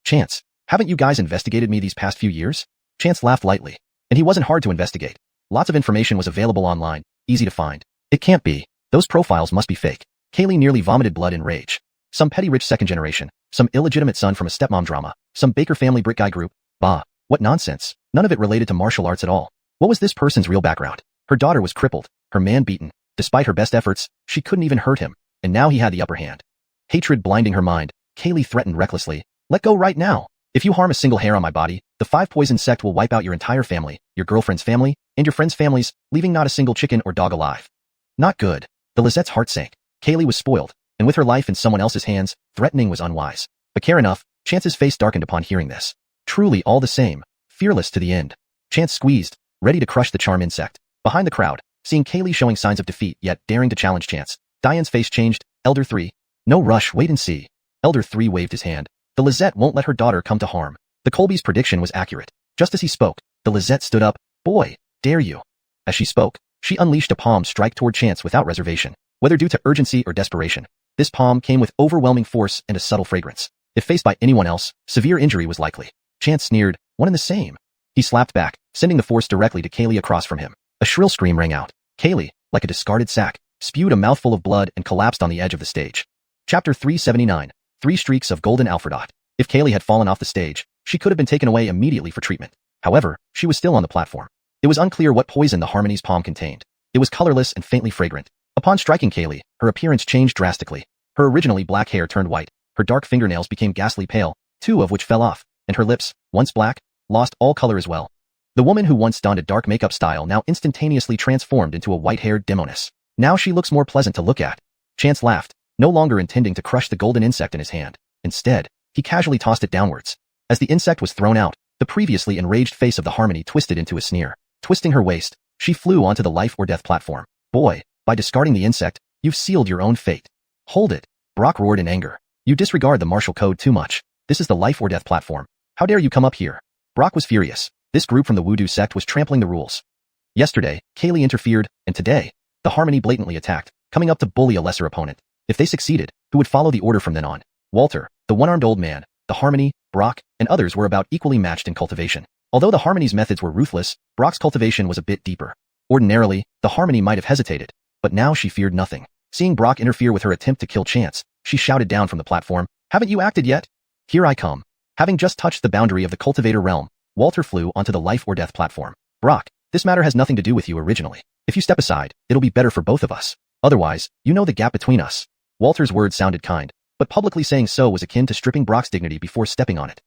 Chance. Haven't you guys investigated me these past few years? Chance laughed lightly. And he wasn't hard to investigate. Lots of information was available online, easy to find. It can't be. Those profiles must be fake. Kaylee nearly vomited blood in rage. Some petty rich second generation, some illegitimate son from a stepmom drama, some Baker family brick guy group. Bah, what nonsense. None of it related to martial arts at all. What was this person's real background? Her daughter was crippled, her man beaten. Despite her best efforts, she couldn't even hurt him, and now he had the upper hand. Hatred blinding her mind, Kaylee threatened recklessly. Let go right now. If you harm a single hair on my body, the Five Poison sect will wipe out your entire family, your girlfriend's family, and your friends' families, leaving not a single chicken or dog alive. Not good. The Lizette's heart sank. Kaylee was spoiled, and with her life in someone else's hands, threatening was unwise. But care enough, Chance's face darkened upon hearing this. Truly all the same, fearless to the end. Chance squeezed, ready to crush the charm insect. Behind the crowd, seeing Kaylee showing signs of defeat yet daring to challenge Chance, Diane's face changed. Elder 3. No rush, wait and see. Elder 3 waved his hand. The Lizette won't let her daughter come to harm. The Colby's prediction was accurate. Just as he spoke, the Lizette stood up. Boy, dare you. As she spoke, she unleashed a palm strike toward Chance without reservation. Whether due to urgency or desperation, this palm came with overwhelming force and a subtle fragrance. If faced by anyone else, severe injury was likely. Chance sneered, one and the same. He slapped back, sending the force directly to Kaylee across from him. A shrill scream rang out. Kaylee, like a discarded sack, spewed a mouthful of blood and collapsed on the edge of the stage. Chapter 379. 3 Streaks of Golden Alfredot. If Kaylee had fallen off the stage, she could have been taken away immediately for treatment. However, she was still on the platform. It was unclear what poison the Harmony's palm contained. It was colorless and faintly fragrant. Upon striking Kaylee, her appearance changed drastically. Her originally black hair turned white, her dark fingernails became ghastly pale, 2 of which fell off, and her lips, once black, lost all color as well. The woman who once donned a dark makeup style now instantaneously transformed into a white-haired demoness. Now she looks more pleasant to look at. Chance laughed, no longer intending to crush the golden insect in his hand. Instead, he casually tossed it downwards. As the insect was thrown out, the previously enraged face of the Harmony twisted into a sneer. Twisting her waist, she flew onto the life or death platform. Boy, by discarding the insect, you've sealed your own fate. Hold it. Brock roared in anger. You disregard the martial code too much. This is the life or death platform. How dare you come up here? Brock was furious. This group from the Voodoo sect was trampling the rules. Yesterday, Kaylee interfered, and today, the Harmony blatantly attacked, coming up to bully a lesser opponent. If they succeeded, who would follow the order from then on? Walter, the one-armed old man, the Harmony, Brock, and others were about equally matched in cultivation. Although the Harmony's methods were ruthless, Brock's cultivation was a bit deeper. Ordinarily, the Harmony might have hesitated, but now she feared nothing. Seeing Brock interfere with her attempt to kill Chance, she shouted down from the platform, "Haven't you acted yet? Here I come." Having just touched the boundary of the cultivator realm, Walter flew onto the life or death platform. Brock, this matter has nothing to do with you originally. If you step aside, it'll be better for both of us. Otherwise, you know the gap between us. Walter's words sounded kind, but publicly saying so was akin to stripping Brock's dignity before stepping on it.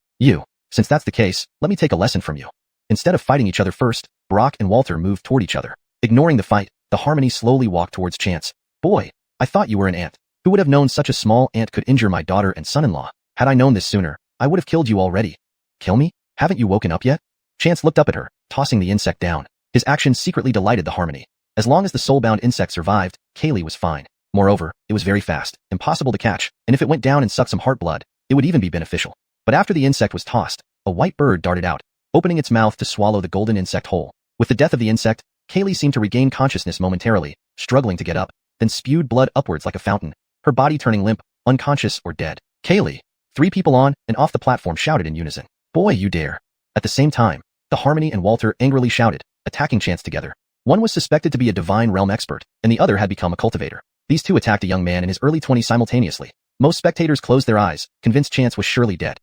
Since that's the case, let me take a lesson from you. Instead of fighting each other first, Brock and Walter moved toward each other. Ignoring the fight, the Harmony slowly walked towards Chance. Boy, I thought you were an ant. Who would have known such a small ant could injure my daughter and son-in-law? Had I known this sooner, I would have killed you already. Kill me? Haven't you woken up yet? Chance looked up at her, tossing the insect down. His actions secretly delighted the Harmony. As long as the soul-bound insect survived, Kaylee was fine. Moreover, it was very fast, impossible to catch, and if it went down and sucked some heart blood, it would even be beneficial. But after the insect was tossed, a white bird darted out, opening its mouth to swallow the golden insect whole. With the death of the insect, Kaylee seemed to regain consciousness momentarily, struggling to get up, then spewed blood upwards like a fountain, her body turning limp, unconscious or dead. Kaylee! 3 people on and off the platform shouted in unison. Boy, you dare. At the same time, the Harmony and Walter angrily shouted, attacking Chance together. One was suspected to be a divine realm expert, and the other had become a cultivator. These two attacked a young man in his early 20s simultaneously. Most spectators closed their eyes, convinced Chance was surely dead.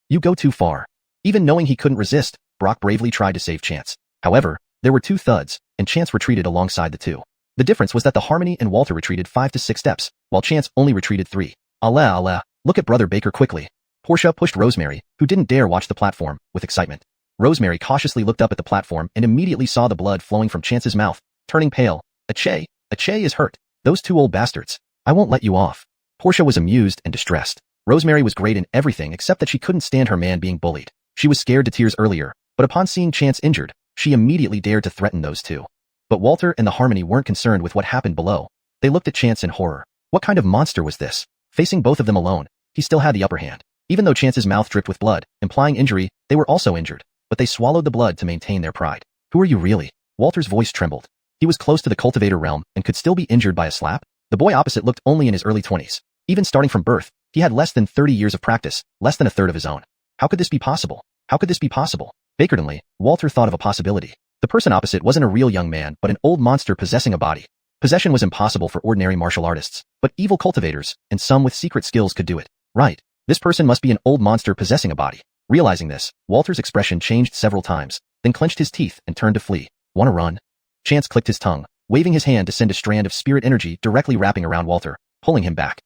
You go too far. Even knowing he couldn't resist, Brock bravely tried to save Chance. However, there were 2 thuds, and Chance retreated alongside the 2. The difference was that the Harmony and Walter retreated 5 to 6 steps, while Chance only retreated 3. Allah, look at Brother Baker quickly. Portia pushed Rosemary, who didn't dare watch the platform, with excitement. Rosemary cautiously looked up at the platform and immediately saw the blood flowing from Chance's mouth, turning pale. Ache is hurt. Those 2 old bastards. I won't let you off. Portia was amused and distressed. Rosemary was great in everything except that she couldn't stand her man being bullied. She was scared to tears earlier, but upon seeing Chance injured, she immediately dared to threaten those 2. But Walter and the Harmony weren't concerned with what happened below. They looked at Chance in horror. What kind of monster was this? Facing both of them alone, he still had the upper hand. Even though Chance's mouth dripped with blood, implying injury, they were also injured, but they swallowed the blood to maintain their pride. Who are you really? Walter's voice trembled. He was close to the cultivator realm and could still be injured by a slap. The boy opposite looked only in his early 20s. Even starting from birth, he had less than 30 years of practice, less than a third of his own. How could this be possible? How could this be possible? Vacantly, Walter thought of a possibility. The person opposite wasn't a real young man, but an old monster possessing a body. Possession was impossible for ordinary martial artists, but evil cultivators, and some with secret skills could do it. Right. This person must be an old monster possessing a body. Realizing this, Walter's expression changed several times, then clenched his teeth and turned to flee. Wanna run? Chance clicked his tongue, waving his hand to send a strand of spirit energy directly wrapping around Walter, pulling him back.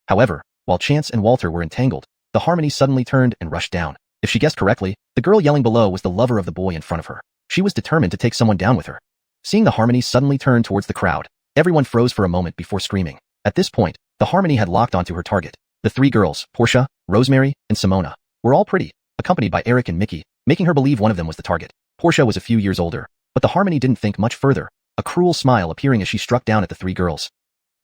However, while Chance and Walter were entangled, the Harmony suddenly turned and rushed down. If she guessed correctly, the girl yelling below was the lover of the boy in front of her. She was determined to take someone down with her. Seeing the Harmony suddenly turn towards the crowd, everyone froze for a moment before screaming. At this point, the Harmony had locked onto her target. The 3 girls, Portia, Rosemary, and Simona, were all pretty, accompanied by Eric and Mickey, making her believe one of them was the target. Portia was a few years older, but the Harmony didn't think much further, a cruel smile appearing as she struck down at the 3 girls.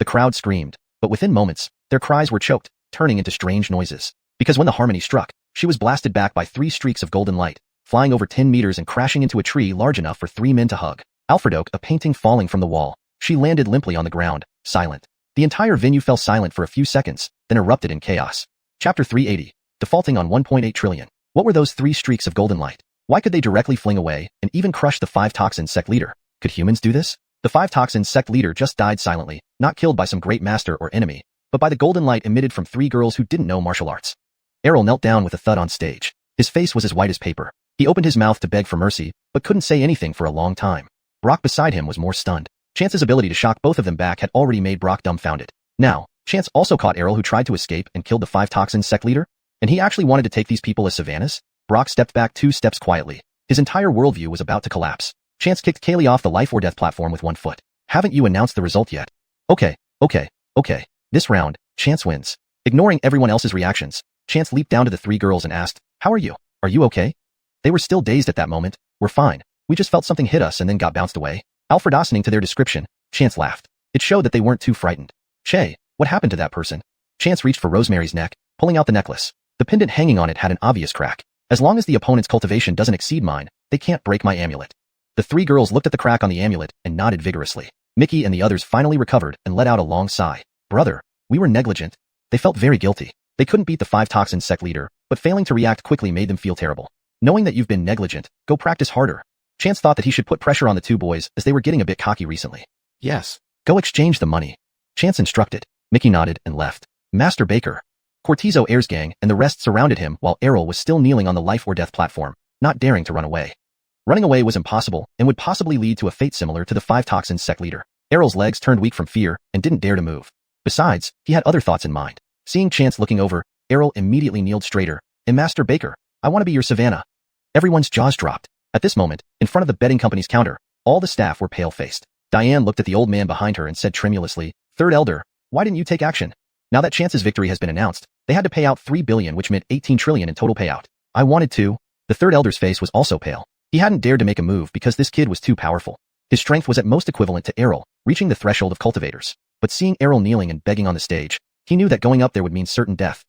The crowd screamed, but within moments, their cries were choked, turning into strange noises. Because when the Harmony struck, she was blasted back by 3 streaks of golden light, flying over 10 meters and crashing into a tree large enough for 3 men to hug. Alfredo, a painting falling from the wall. She landed limply on the ground, silent. The entire venue fell silent for a few seconds, then erupted in chaos. Chapter 380. Defaulting on 1.8 trillion. What were those 3 streaks of golden light? Why could they directly fling away and even crush the 5 toxin sect leader? Could humans do this? The 5 toxin sect leader just died silently, not killed by some great master or enemy, but by the golden light emitted from 3 girls who didn't know martial arts. Errol knelt down with a thud on stage. His face was as white as paper. He opened his mouth to beg for mercy, but couldn't say anything for a long time. Brock beside him was more stunned. Chance's ability to shock both of them back had already made Brock dumbfounded. Now, Chance also caught Errol, who tried to escape and killed the 5 toxin sect leader? And he actually wanted to take these people as Savannahs? Brock stepped back 2 steps quietly. His entire worldview was about to collapse. Chance kicked Kaylee off the life or death platform with 1 foot. Haven't you announced the result yet? Okay. This round, Chance wins. Ignoring everyone else's reactions, Chance leaped down to the 3 girls and asked, "How are you? Are you okay?" They were still dazed at that moment. "We're fine. We just felt something hit us and then got bounced away." Alfred listening to their description, Chance laughed. It showed that they weren't too frightened. "Che, what happened to that person?" Chance reached for Rosemary's neck, pulling out the necklace. The pendant hanging on it had an obvious crack. As long as the opponent's cultivation doesn't exceed mine, they can't break my amulet. The 3 girls looked at the crack on the amulet and nodded vigorously. Mickey and the others finally recovered and let out a long sigh. "Brother, we were negligent." They felt very guilty. They couldn't beat the 5 toxin sect leader, but failing to react quickly made them feel terrible. Knowing that you've been negligent, go practice harder. Chance thought that he should put pressure on the 2 boys as they were getting a bit cocky recently. "Yes. Go exchange the money," Chance instructed. Mickey nodded and left. Master Baker, Cortizo, Heir's gang, and the rest surrounded him while Errol was still kneeling on the life or death platform, not daring to run away. Running away was impossible and would possibly lead to a fate similar to the 5 toxin sect leader. Errol's legs turned weak from fear and didn't dare to move. Besides, he had other thoughts in mind. Seeing Chance looking over, Errol immediately kneeled straighter. Master Baker, I want to be your Savannah. Everyone's jaws dropped. At this moment, in front of the betting company's counter, all the staff were pale-faced. Diane looked at the old man behind her and said tremulously, Third Elder, why didn't you take action? Now that Chance's victory has been announced, they had to pay out $3 billion, which meant $18 trillion in total payout. I wanted to. The Third Elder's face was also pale. He hadn't dared to make a move because this kid was too powerful. His strength was at most equivalent to Errol, reaching the threshold of cultivators. But seeing Errol kneeling and begging on the stage, he knew that going up there would mean certain death.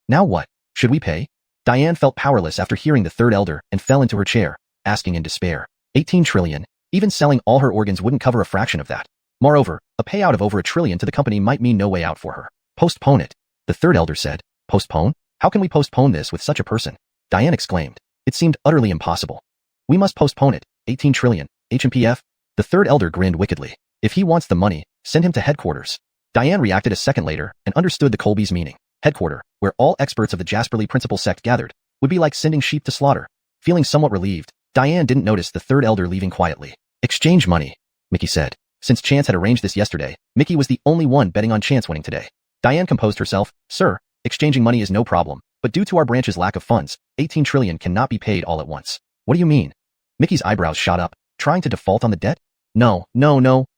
Now what? Should we pay? Diane felt powerless after hearing the Third Elder and fell into her chair, asking in despair. 18 trillion. Even selling all her organs wouldn't cover a fraction of that. Moreover, a payout of over $1 trillion to the company might mean no way out for her. Postpone it. The Third Elder said. Postpone? How can we postpone this with such a person? Diane exclaimed. It seemed utterly impossible. We must postpone it. 18 trillion. HMPF? The Third Elder grinned wickedly. If he wants the money, send him to headquarters. Diane reacted a second later and understood the Colby's meaning. Headquarter, where all experts of the Jasperly Principal Sect gathered, would be like sending sheep to slaughter. Feeling somewhat relieved, Diane didn't notice the Third Elder leaving quietly. Exchange money, Mickey said. Since Chance had arranged this yesterday, Mickey was the only one betting on Chance winning today. Diane composed herself. Sir, exchanging money is no problem, but due to our branch's lack of funds, 18 trillion cannot be paid all at once. What do you mean? Mickey's eyebrows shot up. Trying to default on the debt? No,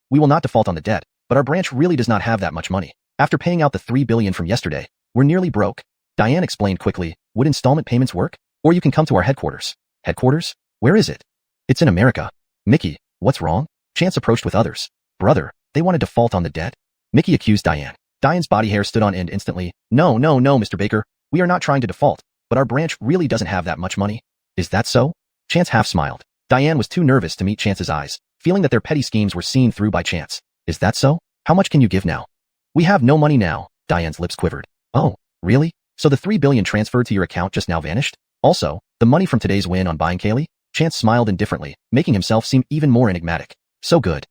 we will not default on the debt, but our branch really does not have that much money. After paying out the $3 billion from yesterday, we're nearly broke. Diane explained quickly. Would installment payments work? Or you can come to our headquarters. Headquarters? Where is it? It's in America. Mickey, what's wrong? Chance approached with others. Brother, they want to default on the debt? Mickey accused Diane. Diane's body hair stood on end instantly. No, Mr. Baker. We are not trying to default, but our branch really doesn't have that much money. Is that so? Chance half smiled. Diane was too nervous to meet Chance's eyes, feeling that their petty schemes were seen through by Chance. Is that so? How much can you give now? We have no money now. Diane's lips quivered. Oh, really? So the $3 billion transferred to your account just now vanished? Also, the money from today's win on buying Kaylee? Chance smiled indifferently, making himself seem even more enigmatic. So good.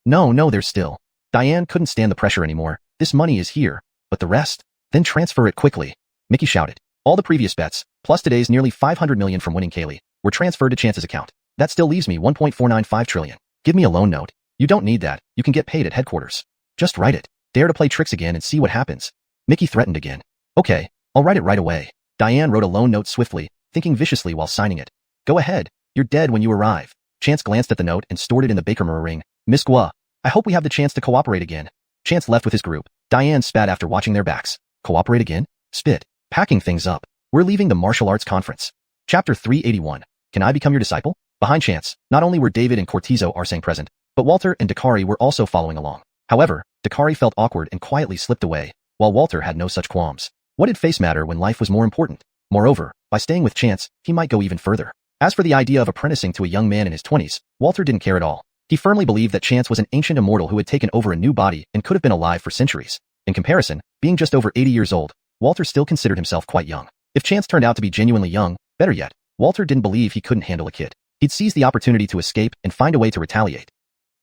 No, there's still. Diane couldn't stand the pressure anymore. This money is here, but the rest? Then transfer it quickly. Mickey shouted. All the previous bets, plus today's nearly $500 million from winning Kaylee, were transferred to Chance's account. That still leaves me $1.495 trillion. Give me a loan note. You don't need that. You can get paid at headquarters. Just write it. Dare to play tricks again and see what happens. Mickey threatened again. Okay, I'll write it right away. Diane wrote a loan note swiftly, thinking viciously while signing it. Go ahead. You're dead when you arrive. Chance glanced at the note and stored it in the Baker mirror ring. Miss Gua, I hope we have the chance to cooperate again. Chance left with his group. Diane spat after watching their backs. Cooperate again? Spit. Packing things up. We're leaving the martial arts conference. Chapter 381. Can I become your disciple? Behind Chance, not only were David and Cortizo Arsang present, but Walter and Dakari were also following along. However, Dakari felt awkward and quietly slipped away, while Walter had no such qualms. What did face matter when life was more important? Moreover, by staying with Chance, he might go even further. As for the idea of apprenticing to a young man in his 20s, Walter didn't care at all. He firmly believed that Chance was an ancient immortal who had taken over a new body and could have been alive for centuries. In comparison, being just over 80 years old, Walter still considered himself quite young. If Chance turned out to be genuinely young, better yet, Walter didn't believe he couldn't handle a kid. He'd seize the opportunity to escape and find a way to retaliate.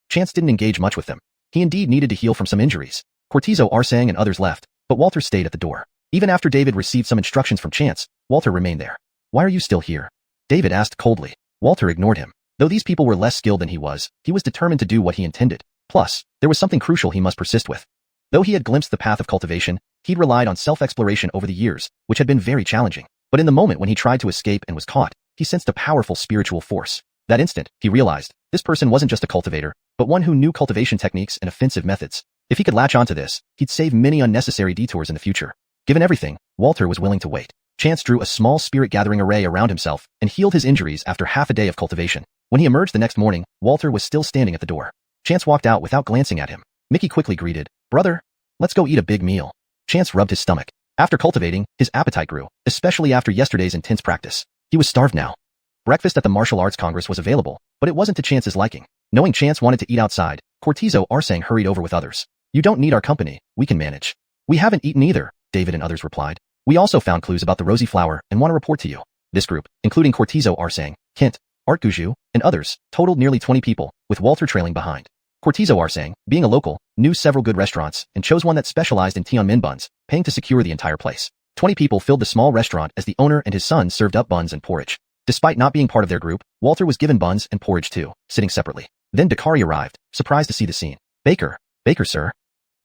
Chance didn't engage much with them. He indeed needed to heal from some injuries. Cortizo Arsang and others left, but Walter stayed at the door. Even after David received some instructions from Chance, Walter remained there. Why are you still here? David asked coldly. Walter ignored him. Though these people were less skilled than he was determined to do what he intended. Plus, there was something crucial he must persist with. Though he had glimpsed the path of cultivation, he'd relied on self-exploration over the years, which had been very challenging. But in the moment when he tried to escape and was caught, he sensed a powerful spiritual force. That instant, he realized, this person wasn't just a cultivator, but one who knew cultivation techniques and offensive methods. If he could latch onto this, he'd save many unnecessary detours in the future. Given everything, Walter was willing to wait. Chance drew a small spirit-gathering array around himself and healed his injuries after half a day of cultivation. When he emerged the next morning, Walter was still standing at the door. Chance walked out without glancing at him. Mickey quickly greeted, Brother, let's go eat a big meal. Chance rubbed his stomach. After cultivating, his appetite grew, especially after yesterday's intense practice. He was starved now. Breakfast at the Martial Arts Congress was available, but it wasn't to Chance's liking. Knowing Chance wanted to eat outside, Cortizo Arsang hurried over with others. You don't need our company, we can manage. We haven't eaten either, David and others replied. We also found clues about the rosy flower and want to report to you. This group, including Cortizo Arsang, Kent, Art Guju, and others, totaled nearly 20 people, with Walter trailing behind. Cortizo Arsang, being a local, knew several good restaurants and chose one that specialized in Tianmin buns, paying to secure the entire place. 20 people filled the small restaurant as the owner and his son served up buns and porridge. Despite not being part of their group, Walter was given buns and porridge too, sitting separately. Then Dakari arrived, surprised to see the scene. Baker, sir.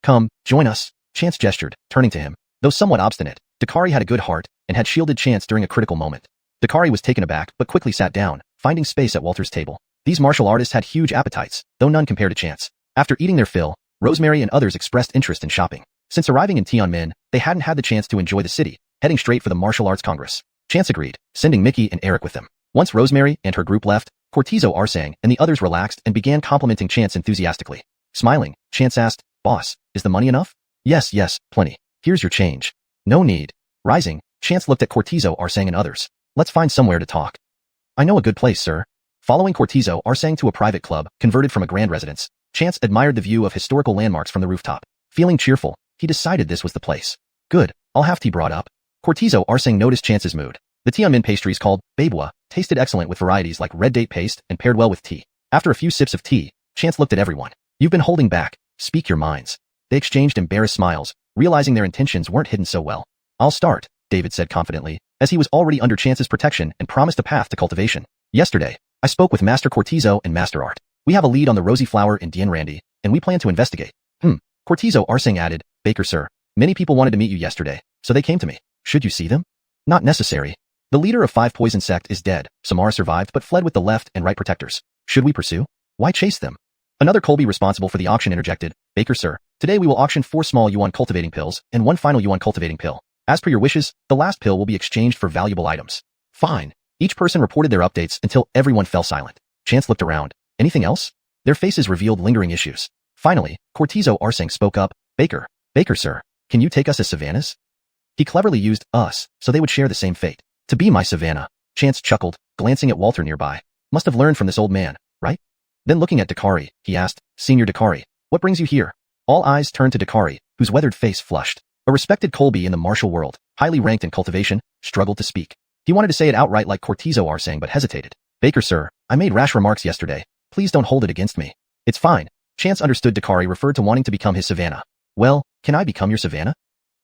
Come, join us, Chance gestured, turning to him. Though somewhat obstinate, Dakari had a good heart and had shielded Chance during a critical moment. Dakari was taken aback but quickly sat down, finding space at Walter's table. These martial artists had huge appetites, though none compared to Chance. After eating their fill, Rosemary and others expressed interest in shopping. Since arriving in Tianmin, they hadn't had the chance to enjoy the city, heading straight for the Martial Arts Congress. Chance agreed, sending Mickey and Eric with them. Once Rosemary and her group left, Cortizo Arsang and the others relaxed and began complimenting Chance enthusiastically. Smiling, Chance asked, "Boss, is the money enough?" "Yes, plenty. Here's your change." "No need." Rising, Chance looked at Cortizo Arsang and others. "Let's find somewhere to talk." "I know a good place, sir." Following Cortizo Arsang to a private club, converted from a grand residence, Chance admired the view of historical landmarks from the rooftop. Feeling cheerful, he decided this was the place. "Good, I'll have tea brought up." Cortizo Arsang noticed Chance's mood. The Tianmin pastries called babua tasted excellent with varieties like red date paste and paired well with tea. After a few sips of tea, Chance looked at everyone. "You've been holding back. Speak your minds." They exchanged embarrassed smiles, realizing their intentions weren't hidden so well. "I'll start," David said confidently, as he was already under Chance's protection and promised a path to cultivation. "Yesterday, I spoke with Master Cortizo and Master Art. We have a lead on the Rosy Flower in Dien Randy, and we plan to investigate." Cortizo Arsang added, "Baker sir, many people wanted to meet you yesterday, so they came to me. Should you see them?" "Not necessary. The leader of 5 Poison Sect is dead. Samara survived but fled with the left and right protectors. Should we pursue? Why chase them?" Another Colby responsible for the auction interjected, "Baker sir, today we will auction 4 small Yuan cultivating pills and 1 final Yuan cultivating pill. As per your wishes, the last pill will be exchanged for valuable items." "Fine." Each person reported their updates until everyone fell silent. Chance looked around. Anything else? Their faces revealed lingering issues. Finally, Cortizo Arsang spoke up, Baker sir, can you take us as Savannahs?" He cleverly used us, so they would share the same fate. "To be my Savannah." Chance chuckled, glancing at Walter nearby. "Must have learned from this old man, right?" Then looking at Dakari, he asked, "Senior Dakari, what brings you here?" All eyes turned to Dakari, whose weathered face flushed. A respected Colby in the martial world, highly ranked in cultivation, struggled to speak. He wanted to say it outright like Cortizo Arsang but hesitated. "Baker sir, I made rash remarks yesterday. Please don't hold it against me." "It's fine." Chance understood Dakari referred to wanting to become his Savannah. "Well, can I become your Savannah?"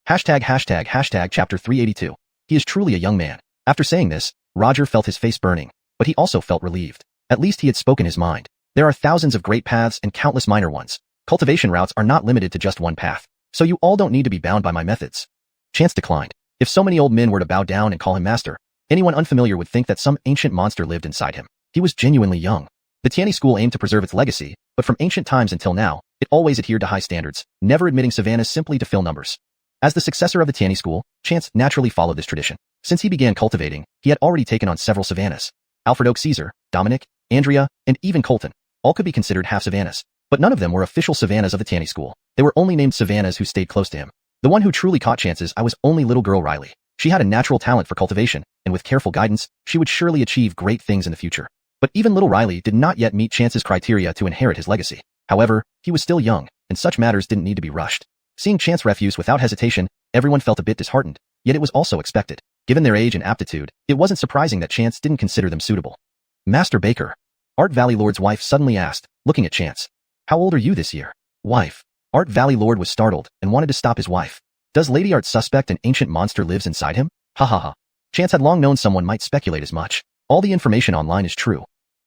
####Chapter 382. He is truly a young man. After saying this, Roger felt his face burning, but he also felt relieved. At least he had spoken his mind. There are thousands of great paths and countless minor ones. Cultivation routes are not limited to just one path, so you all don't need to be bound by my methods. Chance declined. If so many old men were to bow down and call him master, anyone unfamiliar would think that some ancient monster lived inside him. He was genuinely young. The Tianni school aimed to preserve its legacy, but from ancient times until now, it always adhered to high standards, never admitting Savannahs simply to fill numbers. As the successor of the Tianni school, Chance naturally followed this tradition. Since he began cultivating, he had already taken on several Savannahs. Alfredo Caesar, Dominic, Andrea, and even Colton, all could be considered half Savannahs, but none of them were official Savannahs of the Tianni school. They were only named Savannahs who stayed close to him. The one who truly caught Chance's eye was only little girl Riley. She had a natural talent for cultivation, and with careful guidance, she would surely achieve great things in the future. But even little Riley did not yet meet Chance's criteria to inherit his legacy. However, he was still young, and such matters didn't need to be rushed. Seeing Chance refuse without hesitation, everyone felt a bit disheartened, yet it was also expected. Given their age and aptitude, it wasn't surprising that Chance didn't consider them suitable. "Master Baker," Art Valley Lord's wife suddenly asked, looking at Chance. "How old are you this year?" "Wife." Art Valley Lord was startled and wanted to stop his wife. Does Lady Art suspect an ancient monster lives inside him? Ha ha ha. Chance had long known someone might speculate as much. All the information online is true.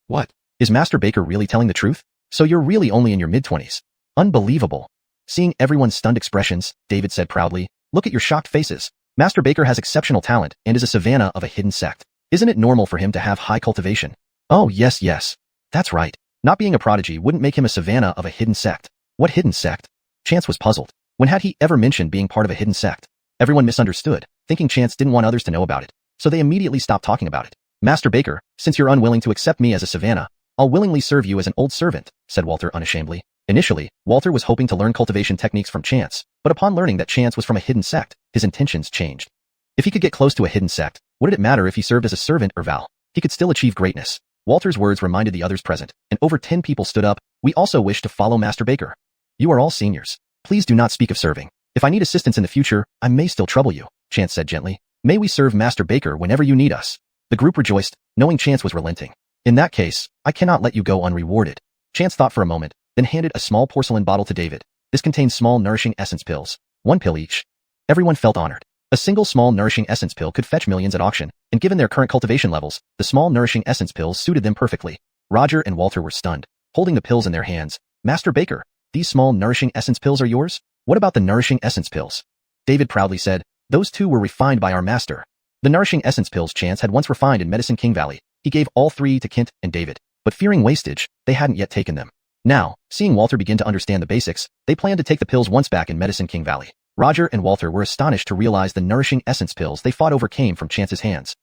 What? Is Master Baker really telling the truth? So you're really only in your mid-20s. Unbelievable. Seeing everyone's stunned expressions, David said proudly, "Look at your shocked faces. Master Baker has exceptional talent and is a Savannah of a hidden sect. Isn't it normal for him to have high cultivation?" "Oh yes. That's right. Not being a prodigy wouldn't make him a Savannah of a hidden sect." "What hidden sect?" Chance was puzzled. When had he ever mentioned being part of a hidden sect? Everyone misunderstood, thinking Chance didn't want others to know about it, so they immediately stopped talking about it. "Master Baker, since you're unwilling to accept me as a Savannah, I'll willingly serve you as an old servant," said Walter unashamedly. Initially, Walter was hoping to learn cultivation techniques from Chance, but upon learning that Chance was from a hidden sect, his intentions changed. If he could get close to a hidden sect, what did it matter if he served as a servant or Val? He could still achieve greatness. Walter's words reminded the others present, and over 10 people stood up. "We also wish to follow Master Baker. You are all seniors. Please do not speak of serving. If I need assistance in the future, I may still trouble you," Chance said gently. "May we serve Master Baker whenever you need us." The group rejoiced, knowing Chance was relenting. "In that case, I cannot let you go unrewarded." Chance thought for a moment, then handed a small porcelain bottle to David. This contained small nourishing essence pills, 1 pill each. Everyone felt honored. A single small nourishing essence pill could fetch millions at auction, and given their current cultivation levels, the small nourishing essence pills suited them perfectly. Roger and Walter were stunned, holding the pills in their hands. "Master Baker, these small nourishing essence pills are yours? What about the nourishing essence pills?" David proudly said. Those two were refined by our master. The nourishing essence pills Chance had once refined in Medicine King Valley. He gave all three to Kent and David, but fearing wastage, they hadn't yet taken them. Now, seeing Walter begin to understand the basics, they planned to take the pills once back in Medicine King Valley. Roger and Walter were astonished to realize the nourishing essence pills they fought over came from Chance's hands.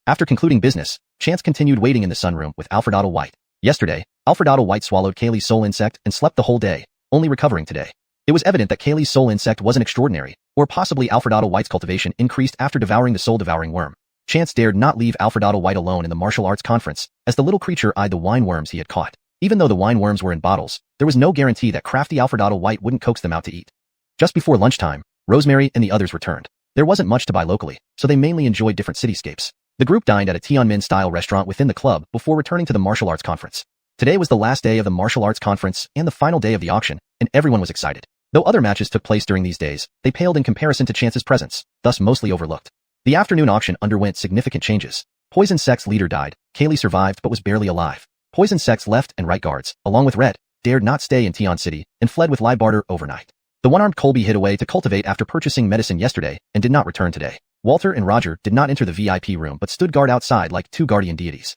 After concluding business, Chance continued waiting in the sunroom with Alfredato White. Yesterday, Alfredato White swallowed Kaylee's soul insect and slept the whole day, only recovering today. It was evident that Kaylee's soul insect wasn't extraordinary, or possibly Alfredato White's cultivation increased after devouring the soul-devouring worm. Chance dared not leave Alfredato White alone in the martial arts conference, as the little creature eyed the wine worms he had caught. Even though the wine worms were in bottles, there was no guarantee that crafty Alfredato White wouldn't coax them out to eat. Just before lunchtime, Rosemary and the others returned. There wasn't much to buy locally, so they mainly enjoyed different cityscapes. The group dined at a Tianmin-style restaurant within the club before returning to the martial arts conference. Today was the last day of the martial arts conference and the final day of the auction, and everyone was excited. Though other matches took place during these days, they paled in comparison to Chance's presence, thus mostly overlooked. The afternoon auction underwent significant changes. Poison Sect's leader died, Kaylee survived but was barely alive. Poison Sect's left and right guards, along with Red, dared not stay in Tian City and fled with live barter overnight. The one-armed Colby hid away to cultivate after purchasing medicine yesterday and did not return today. Walter and Roger did not enter the VIP room but stood guard outside like two guardian deities.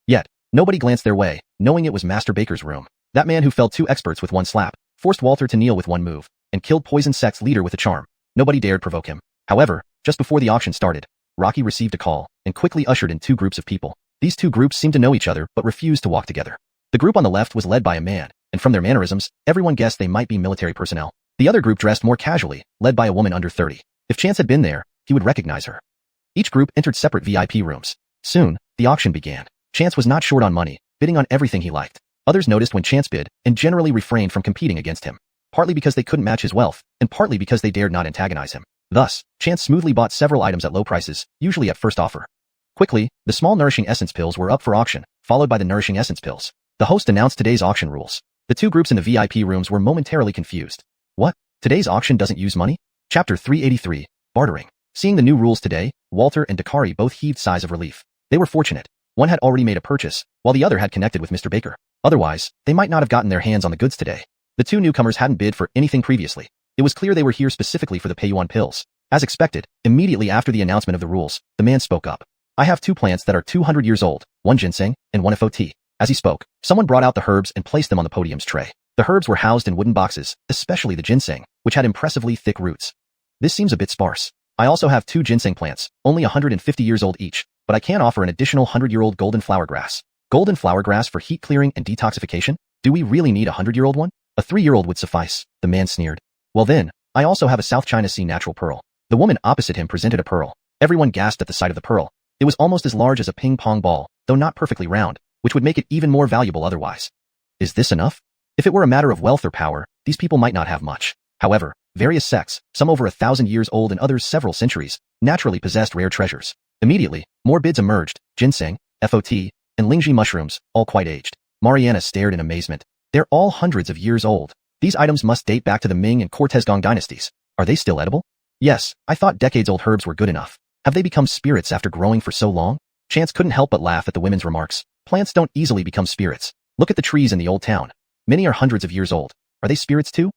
Yet, nobody glanced their way, knowing it was Master Baker's room. That man who felled two experts with one slap, forced Walter to kneel with one move, and killed Poison Sect's leader with a charm. Nobody dared provoke him. However, just before the auction started, Rocky received a call and quickly ushered in two groups of people. These two groups seemed to know each other but refused to walk together. The group on the left was led by a man, and from their mannerisms, everyone guessed they might be military personnel. The other group dressed more casually, led by a woman under 30. If Chance had been there, he would recognize her. Each group entered separate VIP rooms. Soon, the auction began. Chance was not short on money, bidding on everything he liked. Others noticed when Chance bid and generally refrained from competing against him, partly because they couldn't match his wealth, and partly because they dared not antagonize him. Thus, Chance smoothly bought several items at low prices, usually at first offer. Quickly, the small nourishing essence pills were up for auction, followed by the nourishing essence pills. The host announced today's auction rules. The two groups in the VIP rooms were momentarily confused. What? Today's auction doesn't use money? Chapter 383, Bartering. Seeing the new rules today, Walter and Dakari both heaved sighs of relief. They were fortunate. One had already made a purchase, while the other had connected with Mr. Baker. Otherwise, they might not have gotten their hands on the goods today. The two newcomers hadn't bid for anything previously. It was clear they were here specifically for the Payuan pills. As expected, immediately after the announcement of the rules, the man spoke up. I have two plants that are 200 years old, one ginseng, and one FOT. As he spoke, someone brought out the herbs and placed them on the podium's tray. The herbs were housed in wooden boxes, especially the ginseng, which had impressively thick roots. This seems a bit sparse. I also have two ginseng plants, only 150 years old each, but I can offer an additional 100-year-old golden flower grass. Golden flower grass for heat clearing and detoxification? Do we really need a 100-year-old one? A 3-year-old would suffice, the man sneered. Well then, I also have a South China Sea natural pearl. The woman opposite him presented a pearl. Everyone gasped at the sight of the pearl. It was almost as large as a ping-pong ball, though not perfectly round, which would make it even more valuable otherwise. Is this enough? If it were a matter of wealth or power, these people might not have much. However, various sects, some over 1,000 years old and others several centuries, naturally possessed rare treasures. Immediately, more bids emerged: ginseng, FOT, and Lingji mushrooms, all quite aged. Mariana stared in amazement. They're all hundreds of years old. These items must date back to the Ming and Cortez-Gong dynasties. Are they still edible? Yes, I thought decades-old herbs were good enough. Have they become spirits after growing for so long? Chance couldn't help but laugh at the women's remarks. Plants don't easily become spirits. Look at the trees in the old town. Many are hundreds of years old. Are they spirits too?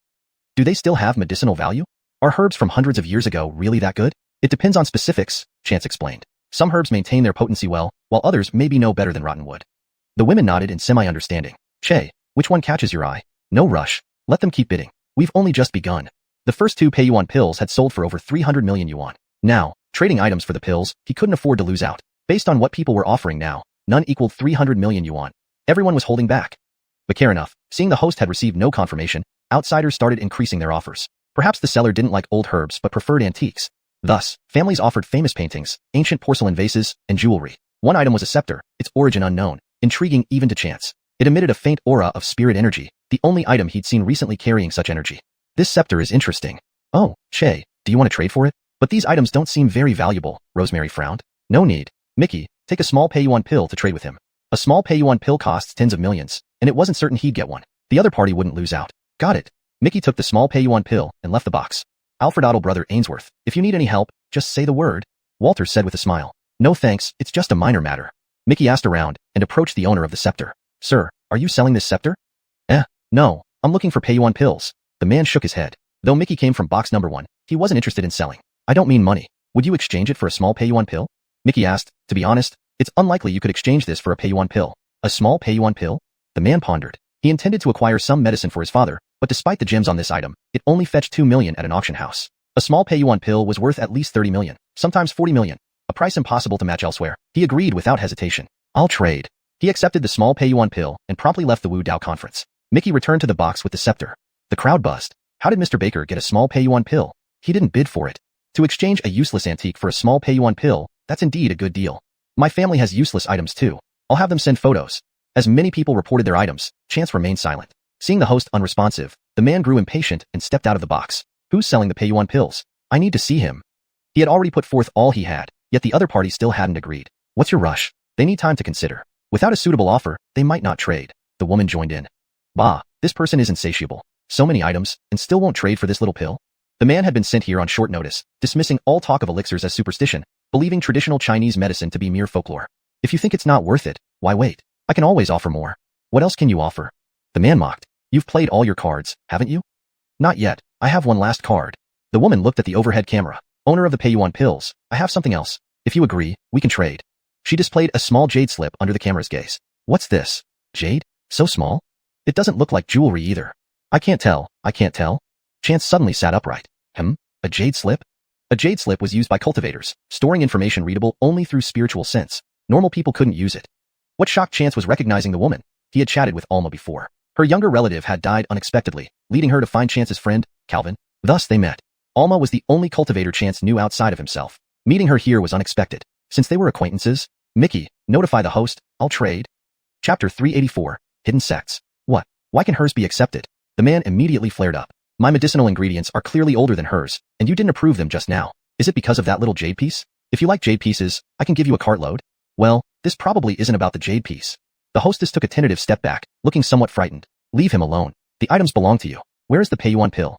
Do they still have medicinal value? Are herbs from hundreds of years ago really that good? It depends on specifics, Chance explained. Some herbs maintain their potency well, while others may be no better than rotten wood. The women nodded in semi-understanding. Che, which one catches your eye? No rush. Let them keep bidding. We've only just begun. The first two Payuan pills had sold for over 300 million yuan. Now, trading items for the pills, he couldn't afford to lose out. Based on what people were offering now, none equaled 300 million yuan. Everyone was holding back. But care enough, seeing the host had received no confirmation, outsiders started increasing their offers. Perhaps the seller didn't like old herbs but preferred antiques. Thus, families offered famous paintings, ancient porcelain vases, and jewelry. One item was a scepter, its origin unknown, intriguing even to Chance. It emitted a faint aura of spirit energy, the only item he'd seen recently carrying such energy. This scepter is interesting. Oh, Che, do you want to trade for it? But these items don't seem very valuable, Rosemary frowned. No need. Mickey, take a small Payuan pill to trade with him. A small Payuan pill costs tens of millions, and it wasn't certain he'd get one. The other party wouldn't lose out. Got it. Mickey took the small Payuan pill and left the box. Alfredato brother Ainsworth, if you need any help, just say the word, Walter said with a smile. No thanks, it's just a minor matter. Mickey asked around and approached the owner of the scepter. Sir, are you selling this scepter? No, I'm looking for Payuan pills. The man shook his head. Though Mickey came from box number 1, He wasn't interested in selling. I don't mean money. Would you exchange it for a small pay-you-one pill? Mickey asked. To be honest, it's unlikely you could exchange this for a pay-you-one pill. A small pay-you-one pill? The man pondered. He intended to acquire some medicine for his father, but despite the gems on this item, it only fetched 2 million at an auction house. A small pay-you-one pill was worth at least 30 million, sometimes 40 million, a price impossible to match elsewhere. He agreed without hesitation. I'll trade. He accepted the small pay-you-one pill and promptly left the Wu Dao conference. Mickey returned to the box with the scepter. The crowd buzzed. How did Mr. Baker get a small pay-you-one pill? He didn't bid for it. To exchange a useless antique for a small pay-you-one pill, that's indeed a good deal. My family has useless items too. I'll have them send photos. As many people reported their items, Chance remained silent. Seeing the host unresponsive, the man grew impatient and stepped out of the box. Who's selling the pay-you-one pills? I need to see him. He had already put forth all he had, yet the other party still hadn't agreed. What's your rush? They need time to consider. Without a suitable offer, they might not trade. The woman joined in. Bah, this person is insatiable. So many items, and still won't trade for this little pill? The man had been sent here on short notice, dismissing all talk of elixirs as superstition, believing traditional Chinese medicine to be mere folklore. If you think it's not worth it, why wait? I can always offer more. What else can you offer? The man mocked. You've played all your cards, haven't you? Not yet. I have one last card. The woman looked at the overhead camera. Owner of the pay-you-one pills, I have something else. If you agree, we can trade. She displayed a small jade slip under the camera's gaze. What's this? Jade? So small? It doesn't look like jewelry either. I can't tell. Chance suddenly sat upright. A jade slip? A jade slip was used by cultivators, storing information readable only through spiritual sense. Normal people couldn't use it. What shocked Chance was recognizing the woman. He had chatted with Alma before. Her younger relative had died unexpectedly, leading her to find Chance's friend, Calvin. Thus they met. Alma was the only cultivator Chance knew outside of himself. Meeting her here was unexpected. Since they were acquaintances, Mickey, notify the host, I'll trade. Chapter 384, Hidden Sects. What? Why can hers be accepted? The man immediately flared up. My medicinal ingredients are clearly older than hers, and you didn't approve them just now. Is it because of that little jade piece? If you like jade pieces, I can give you a cartload. Well, this probably isn't about the jade piece. The hostess took a tentative step back, looking somewhat frightened. Leave him alone. The items belong to you. Where is the pay-you-one pill?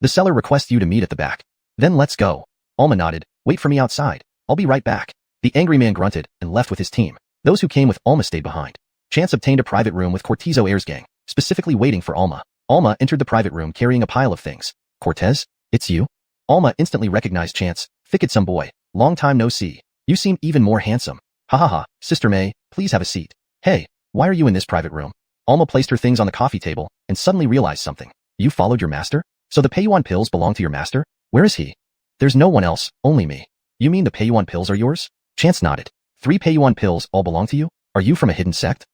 The seller requests you to meet at the back. Then let's go. Alma nodded. Wait for me outside. I'll be right back. The angry man grunted and left with his team. Those who came with Alma stayed behind. Chance obtained a private room with Cortizo Heir's gang, specifically waiting for Alma. Alma entered the private room carrying a pile of things. Cortez, it's you? Alma instantly recognized Chance. Thicket some boy. Long time no see. You seem even more handsome. Ha ha ha. Sister May, please have a seat. Hey, why are you in this private room? Alma placed her things on the coffee table and suddenly realized something. You followed your master? So the pay-you-one pills belong to your master? Where is he? There's no one else, only me. You mean the pay-you-one pills are yours? Chance nodded. 3 pay-you-one pills all belong to you? Are you from a hidden sect?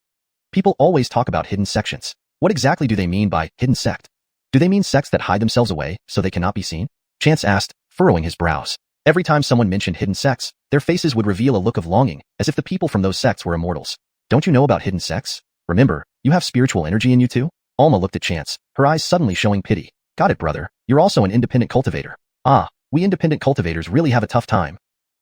People always talk about hidden sections. What exactly do they mean by hidden sect? Do they mean sects that hide themselves away so they cannot be seen? Chance asked, furrowing his brows. Every time someone mentioned hidden sects, their faces would reveal a look of longing, as if the people from those sects were immortals. Don't you know about hidden sects? Remember, you have spiritual energy in you too? Alma looked at Chance, her eyes suddenly showing pity. Got it, brother. You're also an independent cultivator. Ah, we independent cultivators really have a tough time.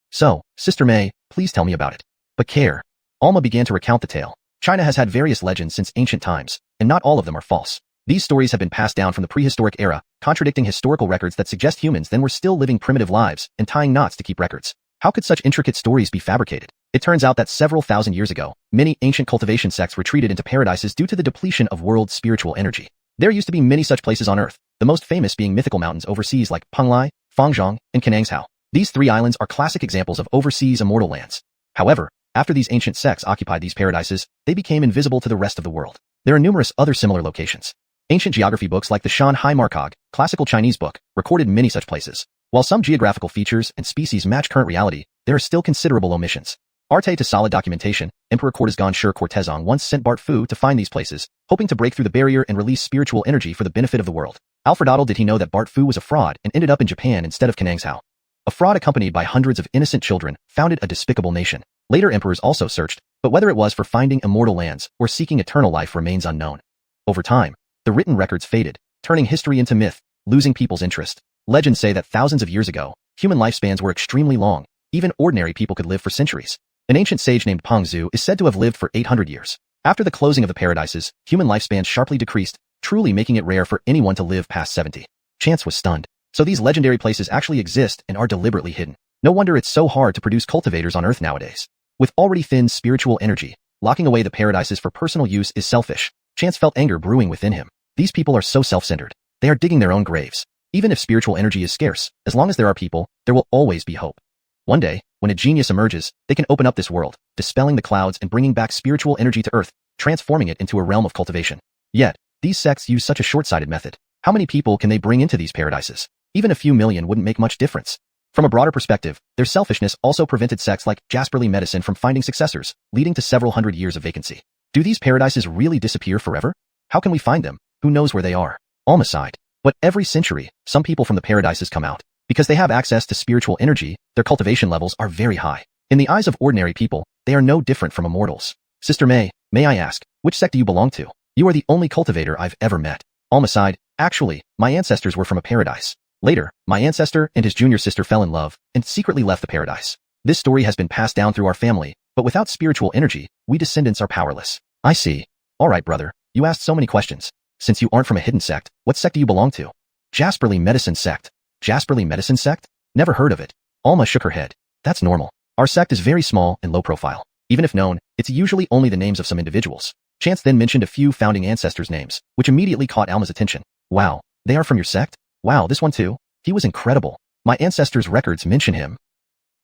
So, Sister May, please tell me about it. But care. Alma began to recount the tale. China has had various legends since ancient times, and not all of them are false. These stories have been passed down from the prehistoric era, contradicting historical records that suggest humans then were still living primitive lives and tying knots to keep records. How could such intricate stories be fabricated? It turns out that several thousand years ago, many ancient cultivation sects retreated into paradises due to the depletion of world spiritual energy. There used to be many such places on Earth, the most famous being mythical mountains overseas like Penglai, Fangzhong, and Kanangsao. These 3 islands are classic examples of overseas immortal lands. However, after these ancient sects occupied these paradises, they became invisible to the rest of the world. There are numerous other similar locations. Ancient geography books like the Shan Hai Markog, classical Chinese book, recorded many such places. While some geographical features and species match current reality, there are still considerable omissions. Arte to solid documentation, Emperor Cortezgan Sure Cortezon once sent Bart Fu to find these places, hoping to break through the barrier and release spiritual energy for the benefit of the world. Alfredadel did he know that Bart Fu was a fraud and ended up in Japan instead of Kanangsao. A fraud accompanied by hundreds of innocent children founded a despicable nation. Later emperors also searched, but whether it was for finding immortal lands or seeking eternal life remains unknown. Over time, the written records faded, turning history into myth, losing people's interest. Legends say that thousands of years ago, human lifespans were extremely long. Even ordinary people could live for centuries. An ancient sage named Pang Zhu is said to have lived for 800 years. After the closing of the paradises, human lifespans sharply decreased, truly making it rare for anyone to live past 70. Chance was stunned. So these legendary places actually exist and are deliberately hidden. No wonder it's so hard to produce cultivators on Earth nowadays. With already thin spiritual energy, locking away the paradises for personal use is selfish. Chance felt anger brewing within him. These people are so self-centered. They are digging their own graves. Even if spiritual energy is scarce, as long as there are people, there will always be hope. One day, when a genius emerges, they can open up this world, dispelling the clouds and bringing back spiritual energy to Earth, transforming it into a realm of cultivation. Yet, these sects use such a short-sighted method. How many people can they bring into these paradises? Even a few million wouldn't make much difference. From a broader perspective, their selfishness also prevented sects like Jasperly Medicine from finding successors, leading to several hundred years of vacancy. Do these paradises really disappear forever? How can we find them? Who knows where they are? Alma sighed. But every century, some people from the paradises come out. Because they have access to spiritual energy, their cultivation levels are very high. In the eyes of ordinary people, they are no different from immortals. Sister May I ask, which sect do you belong to? You are the only cultivator I've ever met. Alma sighed. Actually, my ancestors were from a paradise. Later, my ancestor and his junior sister fell in love and secretly left the paradise. This story has been passed down through our family, but without spiritual energy, we descendants are powerless. I see. All right, brother. You asked so many questions. Since you aren't from a hidden sect, what sect do you belong to? Jasperly Medicine Sect. Jasperly Medicine Sect? Never heard of it. Alma shook her head. That's normal. Our sect is very small and low profile. Even if known, it's usually only the names of some individuals. Chance then mentioned a few founding ancestors' names, which immediately caught Alma's attention. Wow, they are from your sect? Wow, this one too? He was incredible. My ancestors' records mention him.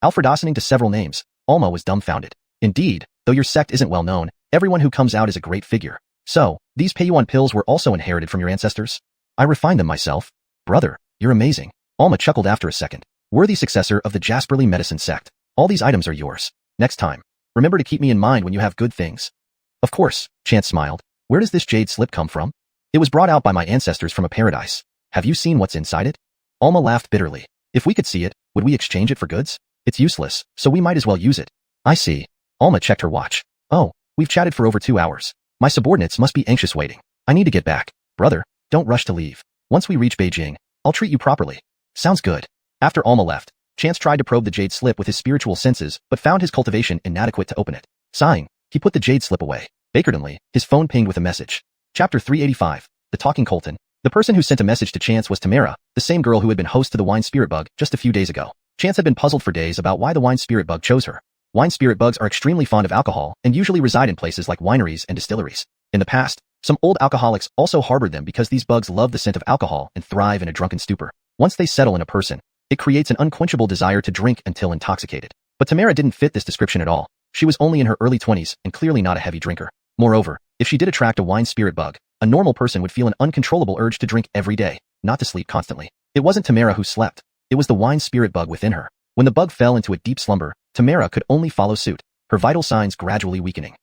Alfredossining to several names, Alma was dumbfounded. Indeed, though your sect isn't well known, everyone who comes out is a great figure. So, these Payuan pills were also inherited from your ancestors? I refined them myself. Brother, you're amazing. Alma chuckled after a second. Worthy successor of the Jasperly Medicine Sect. All these items are yours. Next time, remember to keep me in mind when you have good things. Of course, Chance smiled. Where does this jade slip come from? It was brought out by my ancestors from a paradise. Have you seen what's inside it? Alma laughed bitterly. If we could see it, would we exchange it for goods? It's useless, so we might as well use it. I see. Alma checked her watch. Oh, we've chatted for over 2 hours. My subordinates must be anxious waiting. I need to get back. Brother, don't rush to leave. Once we reach Beijing, I'll treat you properly. Sounds good. After Alma left, Chance tried to probe the jade slip with his spiritual senses but found his cultivation inadequate to open it. Sighing, he put the jade slip away. Bakerdenly, his phone pinged with a message. Chapter 385. The Talking Colton. The person who sent a message to Chance was Tamara, the same girl who had been host to the wine spirit bug just a few days ago. Chance had been puzzled for days about why the wine spirit bug chose her. Wine spirit bugs are extremely fond of alcohol and usually reside in places like wineries and distilleries. In the past, some old alcoholics also harbored them because these bugs love the scent of alcohol and thrive in a drunken stupor. Once they settle in a person, it creates an unquenchable desire to drink until intoxicated. But Tamara didn't fit this description at all. She was only in her early 20s and clearly not a heavy drinker. Moreover, if she did attract a wine spirit bug, a normal person would feel an uncontrollable urge to drink every day, not to sleep constantly. It wasn't Tamara who slept. It was the wine spirit bug within her. When the bug fell into a deep slumber, Tamara could only follow suit, her vital signs gradually weakening.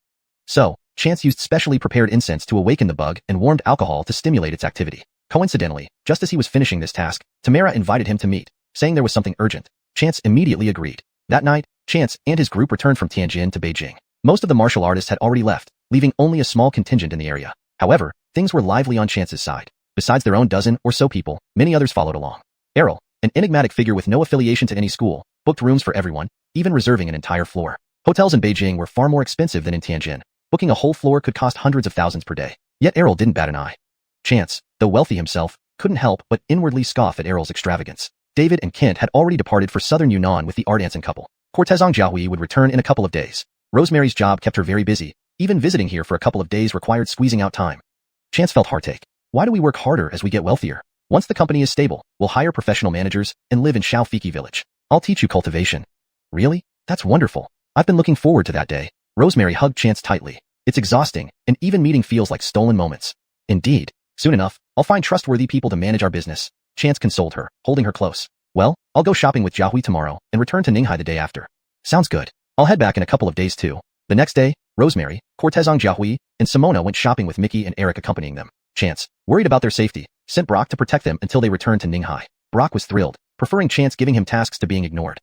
So, Chance used specially prepared incense to awaken the bug and warmed alcohol to stimulate its activity. Coincidentally, just as he was finishing this task, Tamara invited him to meet, saying there was something urgent. Chance immediately agreed. That night, Chance and his group returned from Tianjin to Beijing. Most of the martial artists had already left, leaving only a small contingent in the area. However, things were lively on Chance's side. Besides their own dozen or so people, many others followed along. Errol, an enigmatic figure with no affiliation to any school, booked rooms for everyone, even reserving an entire floor. Hotels in Beijing were far more expensive than in Tianjin. Booking a whole floor could cost hundreds of thousands per day. Yet Errol didn't bat an eye. Chance, though wealthy himself, couldn't help but inwardly scoff at Errol's extravagance. David and Kent had already departed for southern Yunnan with the art dancing couple. Cortezong Jiahui would return in a couple of days. Rosemary's job kept her very busy. Even visiting here for a couple of days required squeezing out time. Chance felt heartache. Why do we work harder as we get wealthier? Once the company is stable, we'll hire professional managers and live in Shaofiki village. I'll teach you cultivation. Really? That's wonderful. I've been looking forward to that day. Rosemary hugged Chance tightly. It's exhausting, and even meeting feels like stolen moments. Indeed. Soon enough, I'll find trustworthy people to manage our business. Chance consoled her, holding her close. Well, I'll go shopping with Jiahui tomorrow and return to Ninghai the day after. Sounds good. I'll head back in a couple of days too. The next day, Rosemary, Cortezong Jiahui, and Simona went shopping with Mickey and Eric accompanying them. Chance, worried about their safety, sent Brock to protect them until they returned to Ninghai. Brock was thrilled, preferring Chance giving him tasks to being ignored.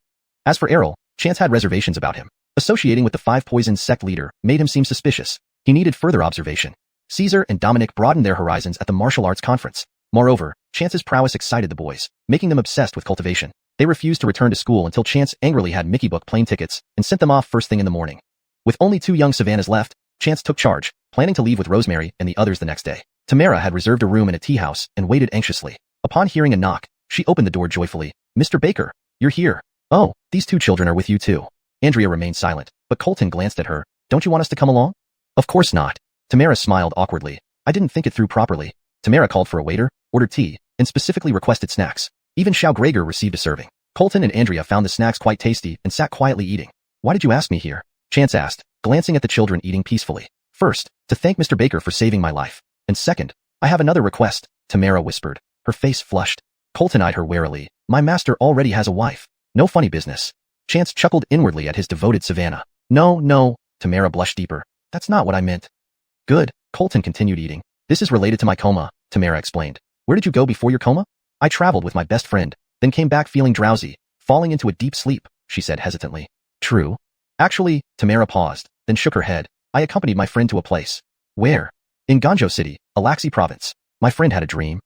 As for Errol, Chance had reservations about him. Associating with the Five Poisons sect leader made him seem suspicious. He needed further observation. Caesar and Dominic broadened their horizons at the martial arts conference. Moreover, Chance's prowess excited the boys, making them obsessed with cultivation. They refused to return to school until Chance angrily had Mickey book plane tickets and sent them off first thing in the morning. With only 2 young Savannahs left, Chance took charge, planning to leave with Rosemary and the others the next day. Tamara had reserved a room in a tea house and waited anxiously. Upon hearing a knock, she opened the door joyfully. Mr. Baker, you're here. Oh, these 2 children are with you too. Andrea remained silent, but Colton glanced at her. Don't you want us to come along? Of course not. Tamara smiled awkwardly. I didn't think it through properly. Tamara called for a waiter, ordered tea, and specifically requested snacks. Even Xiao Gregor received a serving. Colton and Andrea found the snacks quite tasty and sat quietly eating. Why did you ask me here? Chance asked, glancing at the children eating peacefully. First, to thank Mr. Baker for saving my life. And second, I have another request, Tamara whispered. Her face flushed. Colton eyed her warily. My master already has a wife. No funny business. Chance chuckled inwardly at his devoted Savannah. No, Tamara blushed deeper. That's not what I meant. Good, Colton continued eating. This is related to my coma, Tamara explained. Where did you go before your coma? I traveled with my best friend, then came back feeling drowsy, falling into a deep sleep, she said hesitantly. True. Actually, Tamara paused, then shook her head. I accompanied my friend to a place. Where? In Ganzhou City, Alaxi province. My friend had a dream.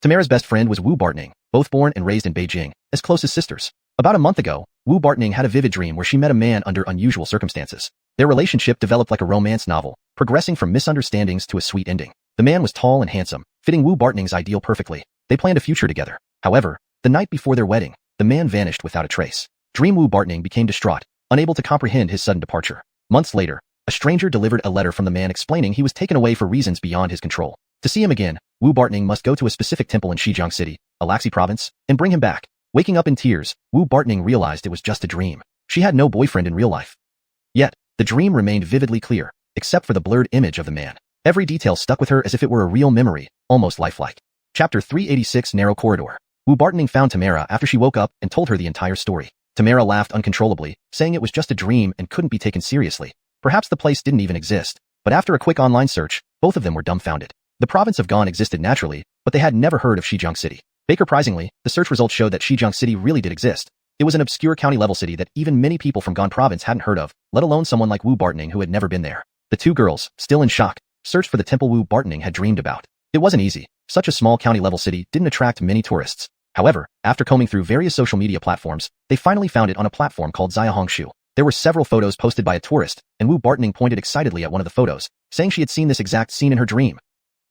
Tamara's best friend was Wu Bartning, both born and raised in Beijing, as close as sisters. About a month ago, Wu Bartning had a vivid dream where she met a man under unusual circumstances. Their relationship developed like a romance novel, progressing from misunderstandings to a sweet ending. The man was tall and handsome, fitting Wu Bartning's ideal perfectly. They planned a future together. However, the night before their wedding, the man vanished without a trace. Dream Wu Bartning became distraught, unable to comprehend his sudden departure. Months later, a stranger delivered a letter from the man explaining he was taken away for reasons beyond his control. To see him again, Wu Bartning must go to a specific temple in Shijiang City, Alaxi province, and bring him back. Waking up in tears, Wu Bartning realized it was just a dream. She had no boyfriend in real life. Yet, the dream remained vividly clear, except for the blurred image of the man. Every detail stuck with her as if it were a real memory, almost lifelike. Chapter 386 Narrow Corridor. Wu Bartning found Tamara after she woke up and told her the entire story. Tamara laughed uncontrollably, saying it was just a dream and couldn't be taken seriously. Perhaps the place didn't even exist. But after a quick online search, both of them were dumbfounded. The province of Gan existed naturally, but they had never heard of Shijiang City. Surprisingly, the search results showed that Shijiang City really did exist. It was an obscure county-level city that even many people from Gan province hadn't heard of, let alone someone like Wu Bartning who had never been there. The two girls, still in shock, searched for the temple Wu Bartning had dreamed about. It wasn't easy. Such a small county-level city didn't attract many tourists. However, after combing through various social media platforms, they finally found it on a platform called Xiaohongshu. There were several photos posted by a tourist, and Wu Bartning pointed excitedly at one of the photos, saying she had seen this exact scene in her dream.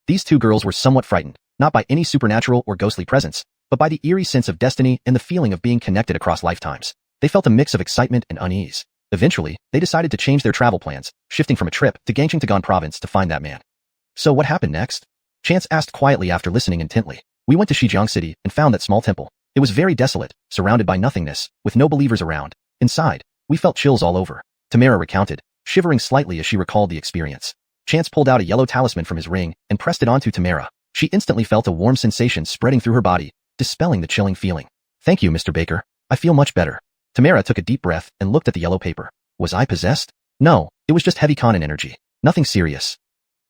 These two girls were somewhat frightened, not by any supernatural or ghostly presence, but by the eerie sense of destiny and the feeling of being connected across lifetimes. They felt a mix of excitement and unease. Eventually, they decided to change their travel plans, shifting from a trip to Gangcheng to Gan province to find that man. So what happened next? Chance asked quietly after listening intently. We went to Shijiang City and found that small temple. It was very desolate, surrounded by nothingness, with no believers around. Inside, we felt chills all over. Tamara recounted, shivering slightly as she recalled the experience. Chance pulled out a yellow talisman from his ring and pressed it onto Tamara. She instantly felt a warm sensation spreading through her body, dispelling the chilling feeling. Thank you, Mr. Baker. I feel much better. Tamara took a deep breath and looked at the yellow paper. Was I possessed? No, it was just heavy Kanan energy. Nothing serious.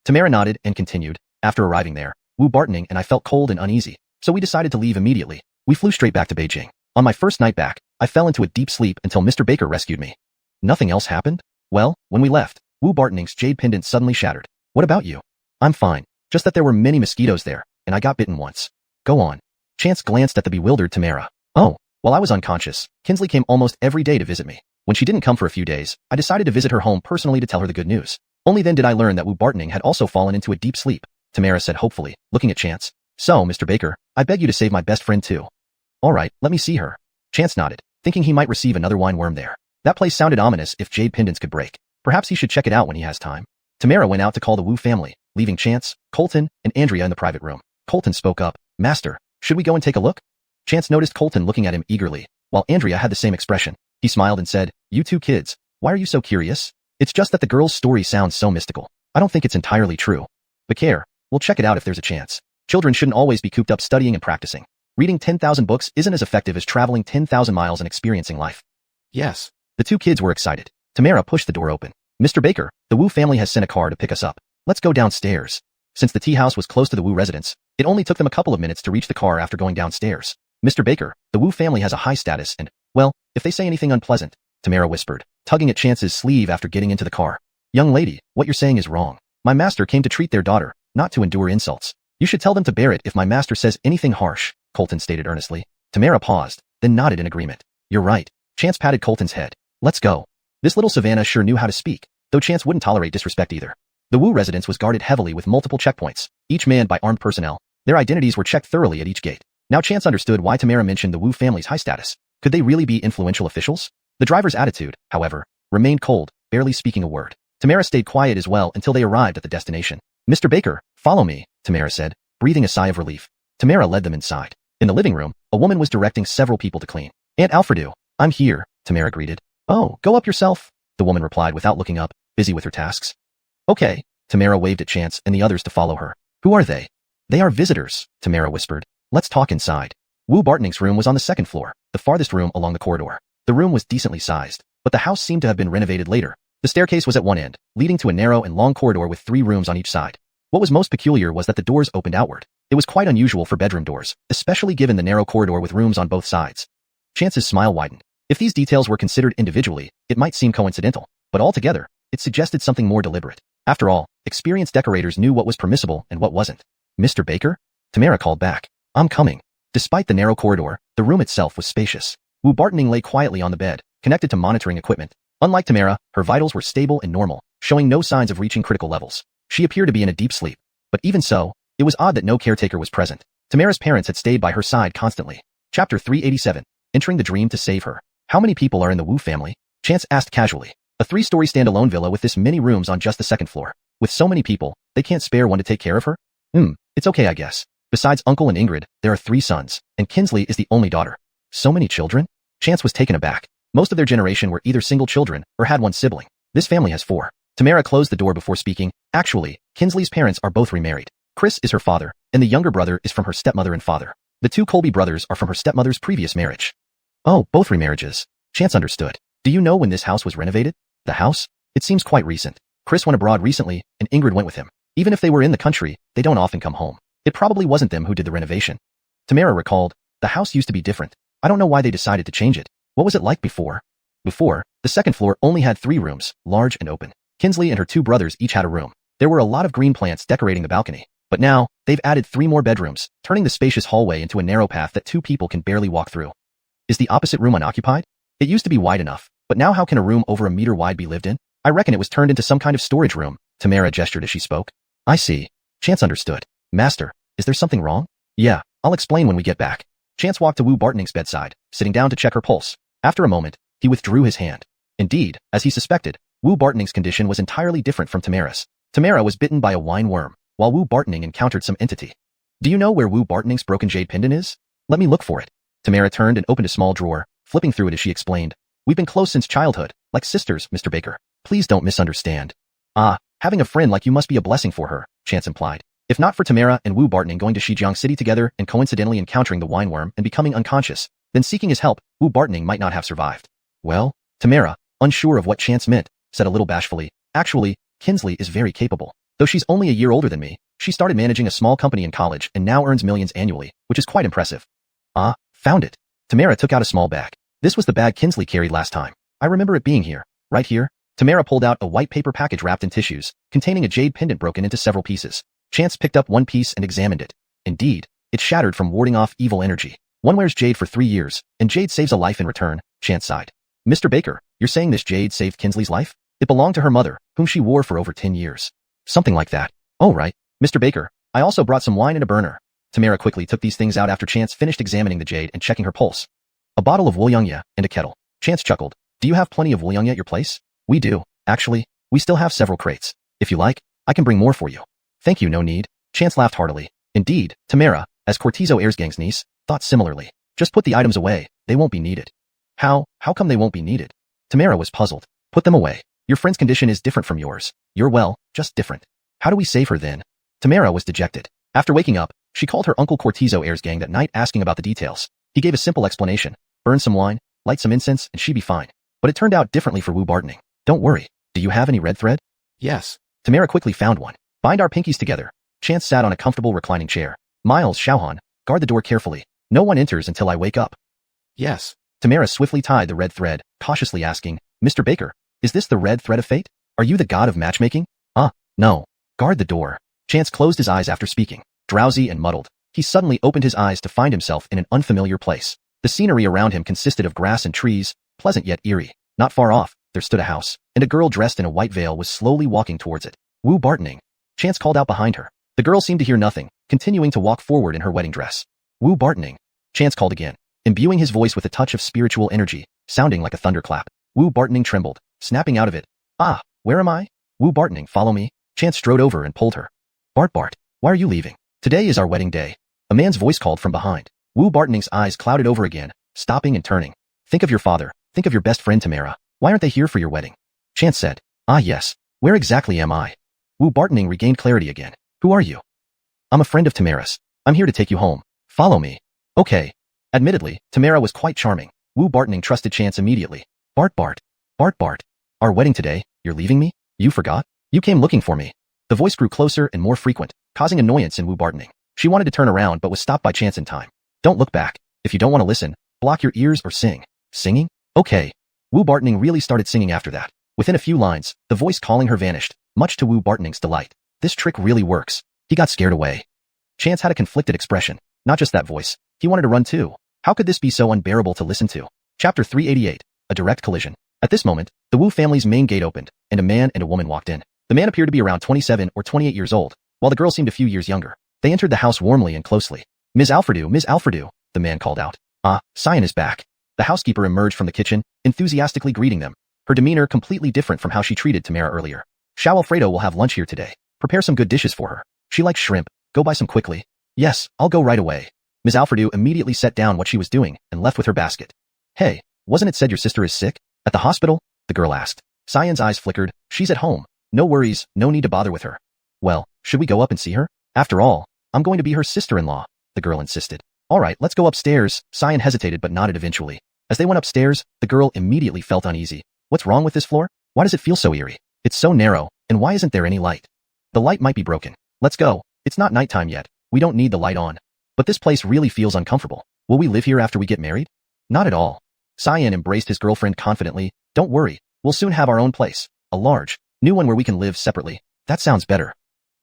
Tamara nodded and continued. After arriving there, Wu Bartning and I felt cold and uneasy, so we decided to leave immediately. We flew straight back to Beijing. On my first night back, I fell into a deep sleep until Mr. Baker rescued me. Nothing else happened? Well, when we left, Wu Bartning's jade pendant suddenly shattered. What about you? I'm fine. Just that there were many mosquitoes there, and I got bitten once. Go on. Chance glanced at the bewildered Tamara. Oh, while I was unconscious, Kinsley came almost every day to visit me. When she didn't come for a few days, I decided to visit her home personally to tell her the good news. Only then did I learn that Wu Bartning had also fallen into a deep sleep, Tamara said hopefully, looking at Chance. So, Mr. Baker, I beg you to save my best friend too. All right, let me see her. Chance nodded, thinking he might receive another wine worm there. That place sounded ominous if jade pendants could break. Perhaps he should check it out when he has time. Tamara went out to call the Wu family, leaving Chance, Colton, and Andrea in the private room. Colton spoke up. Master, should we go and take a look? Chance noticed Colton looking at him eagerly, while Andrea had the same expression. He smiled and said, You two kids, why are you so curious? It's just that the girl's story sounds so mystical. I don't think it's entirely true. But care, we'll check it out if there's a chance. Children shouldn't always be cooped up studying and practicing. Reading 10,000 books isn't as effective as traveling 10,000 miles and experiencing life. Yes. The two kids were excited. Tamara pushed the door open. Mr. Baker, the Wu family has sent a car to pick us up. Let's go downstairs. Since the tea house was close to the Wu residence, it only took them a couple of minutes to reach the car after going downstairs. Mr. Baker, the Wu family has a high status and, well, if they say anything unpleasant, Tamara whispered, tugging at Chance's sleeve after getting into the car. Young lady, what you're saying is wrong. My master came to treat their daughter, not to endure insults. You should tell them to bear it if my master says anything harsh, Colton stated earnestly. Tamara paused, then nodded in agreement. You're right. Chance patted Colton's head. Let's go. This little Savannah sure knew how to speak, though Chance wouldn't tolerate disrespect either. The Wu residence was guarded heavily with multiple checkpoints, each manned by armed personnel. Their identities were checked thoroughly at each gate. Now Chance understood why Tamara mentioned the Wu family's high status. Could they really be influential officials? The driver's attitude, however, remained cold, barely speaking a word. Tamara stayed quiet as well until they arrived at the destination. Mr. Baker, follow me, Tamara said, breathing a sigh of relief. Tamara led them inside. In the living room, a woman was directing several people to clean. Aunt Alfredo, I'm here, Tamara greeted. Oh, go up yourself, the woman replied without looking up, busy with her tasks. Okay, Tamara waved at Chance and the others to follow her. Who are they? They are visitors, Tamara whispered. Let's talk inside. Wu Bartning's room was on the second floor, the farthest room along the corridor. The room was decently sized, but the house seemed to have been renovated later. The staircase was at one end, leading to a narrow and long corridor with 3 rooms on each side. What was most peculiar was that the doors opened outward. It was quite unusual for bedroom doors, especially given the narrow corridor with rooms on both sides. Chance's smile widened. If these details were considered individually, it might seem coincidental, but altogether, it suggested something more deliberate. After all, experienced decorators knew what was permissible and what wasn't. Mr. Baker? Tamara called back. I'm coming. Despite the narrow corridor, the room itself was spacious. Wu Bartning lay quietly on the bed, connected to monitoring equipment. Unlike Tamara, her vitals were stable and normal, showing no signs of reaching critical levels. She appeared to be in a deep sleep. But even so, it was odd that no caretaker was present. Tamara's parents had stayed by her side constantly. Chapter 387. Entering the dream to save her. How many people are in the Wu family? Chance asked casually. A 3-story standalone villa with this many rooms on just the second floor. With so many people, they can't spare one to take care of her? It's okay I guess. Besides Uncle and Ingrid, there are 3 sons, and Kinsley is the only daughter. So many children? Chance was taken aback. Most of their generation were either single children or had one sibling. This family has 4. Tamara closed the door before speaking. Actually, Kinsley's parents are both remarried. Chris is her father, and the younger brother is from her stepmother and father. The 2 Colby brothers are from her stepmother's previous marriage. Oh, both remarriages. Chance understood. Do you know when this house was renovated? The house? It seems quite recent. Chris went abroad recently, and Ingrid went with him. Even if they were in the country, they don't often come home. It probably wasn't them who did the renovation. Tamara recalled, the house used to be different. I don't know why they decided to change it. What was it like before? Before, the second floor only had 3 rooms, large and open. Kinsley and her 2 brothers each had a room. There were a lot of green plants decorating the balcony. But now, they've added 3 more bedrooms, turning the spacious hallway into a narrow path that 2 people can barely walk through. Is the opposite room unoccupied? It used to be wide enough, but now how can a room over a meter wide be lived in? I reckon it was turned into some kind of storage room, Tamara gestured as she spoke. I see. Chance understood. Master, is there something wrong? Yeah, I'll explain when we get back. Chance walked to Wu Bartning's bedside, sitting down to check her pulse. After a moment, he withdrew his hand. Indeed, as he suspected, Wu Bartning's condition was entirely different from Tamara's. Tamara was bitten by a wine worm, while Wu Bartning encountered some entity. Do you know where Wu Bartning's broken jade pendant is? Let me look for it. Tamara turned and opened a small drawer, flipping through it as she explained. We've been close since childhood, like sisters, Mr. Baker. Please don't misunderstand. Ah, having a friend like you must be a blessing for her, Chance implied. If not for Tamara and Wu Bartning going to Shijiang City together and coincidentally encountering the wine worm and becoming unconscious, then seeking his help, Wu Bartning might not have survived. Well, Tamara, unsure of what Chance meant, said a little bashfully, actually, Kinsley is very capable. Though she's only a year older than me, she started managing a small company in college and now earns millions annually, which is quite impressive. Ah, found it. Tamara took out a small bag. This was the bag Kinsley carried last time. I remember it being here. Right here. Tamara pulled out a white paper package wrapped in tissues, containing a jade pendant broken into several pieces. Chance picked up one piece and examined it. Indeed, it shattered from warding off evil energy. One wears jade for 3 years, and jade saves a life in return, Chance sighed. Mr. Baker, you're saying this jade saved Kinsley's life? It belonged to her mother, whom she wore for over 10 years. Something like that. Oh, right. Mr. Baker, I also brought some wine and a burner. Tamara quickly took these things out after Chance finished examining the jade and checking her pulse. A bottle of Wulyangya and a kettle. Chance chuckled. Do you have plenty of Wulyangya at your place? We do. Actually, we still have several crates. If you like, I can bring more for you. Thank you, no need. Chance laughed heartily. Indeed, Tamara, as Cortizo Heirsgang's niece, thought similarly. Just put the items away, they won't be needed. How come they won't be needed? Tamara was puzzled. Put them away. Your friend's condition is different from yours. You're well, just different. How do we save her then? Tamara was dejected. After waking up, she called her Uncle Cortizo Heirsgang that night asking about the details. He gave a simple explanation. Burn some wine, light some incense, and she'd be fine. But it turned out differently for Wu Bartning. Don't worry. Do you have any red thread? Yes. Tamara quickly found one. Bind our pinkies together. Chance sat on a comfortable reclining chair. Miles, Xiaohan, guard the door carefully. No one enters until I wake up. Yes. Tamara swiftly tied the red thread, cautiously asking, Mr. Baker, is this the red thread of fate? Are you the god of matchmaking? No. Guard the door. Chance closed his eyes after speaking. Drowsy and muddled, he suddenly opened his eyes to find himself in an unfamiliar place. The scenery around him consisted of grass and trees, pleasant yet eerie. Not far off, there stood a house, and a girl dressed in a white veil was slowly walking towards it. Wu Bartning. Chance called out behind her. The girl seemed to hear nothing, continuing to walk forward in her wedding dress. Wu Bartning. Chance called again, imbuing his voice with a touch of spiritual energy, sounding like a thunderclap. Wu Bartning trembled, snapping out of it. Ah, where am I? Wu Bartning, follow me. Chance strode over and pulled her. Bart, why are you leaving? Today is our wedding day. A man's voice called from behind. Wu Bartoning's eyes clouded over again, stopping and turning. Think of your father. Think of your best friend Tamara. Why aren't they here for your wedding? Chance said. Ah yes. Where exactly am I? Wu Bartoning regained clarity again. Who are you? I'm a friend of Tamara's. I'm here to take you home. Follow me. Okay. Admittedly, Tamara was quite charming. Wu Bartoning trusted Chance immediately. Bart. Our wedding today, you're leaving me? You forgot? You came looking for me. The voice grew closer and more frequent, causing annoyance in Wu Bartoning. She wanted to turn around but was stopped by Chance in time. Don't look back. If you don't want to listen, block your ears or sing. Singing? Okay. Wu Bartoning really started singing after that. Within a few lines, the voice calling her vanished, much to Wu Bartoning's delight. This trick really works. He got scared away. Chance had a conflicted expression. Not just that voice. He wanted to run too. How could this be so unbearable to listen to? Chapter 388. A direct collision. At this moment, the Wu family's main gate opened, and a man and a woman walked in. The man appeared to be around 27 or 28 years old, while the girl seemed a few years younger. They entered the house warmly and closely. Ms. Alfredo, the man called out. Ah, Cyan is back. The housekeeper emerged from the kitchen, enthusiastically greeting them. Her demeanor completely different from how she treated Tamara earlier. Xiao Alfredo will have lunch here today. Prepare some good dishes for her. She likes shrimp. Go buy some quickly. Yes, I'll go right away. Ms. Alfredo immediately set down what she was doing and left with her basket. Hey, wasn't it said your sister is sick? At the hospital? The girl asked. Cyan's eyes flickered. She's at home. No worries, no need to bother with her. Well, should we go up and see her? After all, I'm going to be her sister-in-law, the girl insisted. All right, let's go upstairs. Cyan hesitated but nodded eventually. As they went upstairs, the girl immediately felt uneasy. What's wrong with this floor? Why does it feel so eerie? It's so narrow, and why isn't there any light? The light might be broken. Let's go. It's not nighttime yet. We don't need the light on. But this place really feels uncomfortable. Will we live here after we get married? Not at all. Cyan embraced his girlfriend confidently. Don't worry. We'll soon have our own place. A large, new one where we can live separately. That sounds better.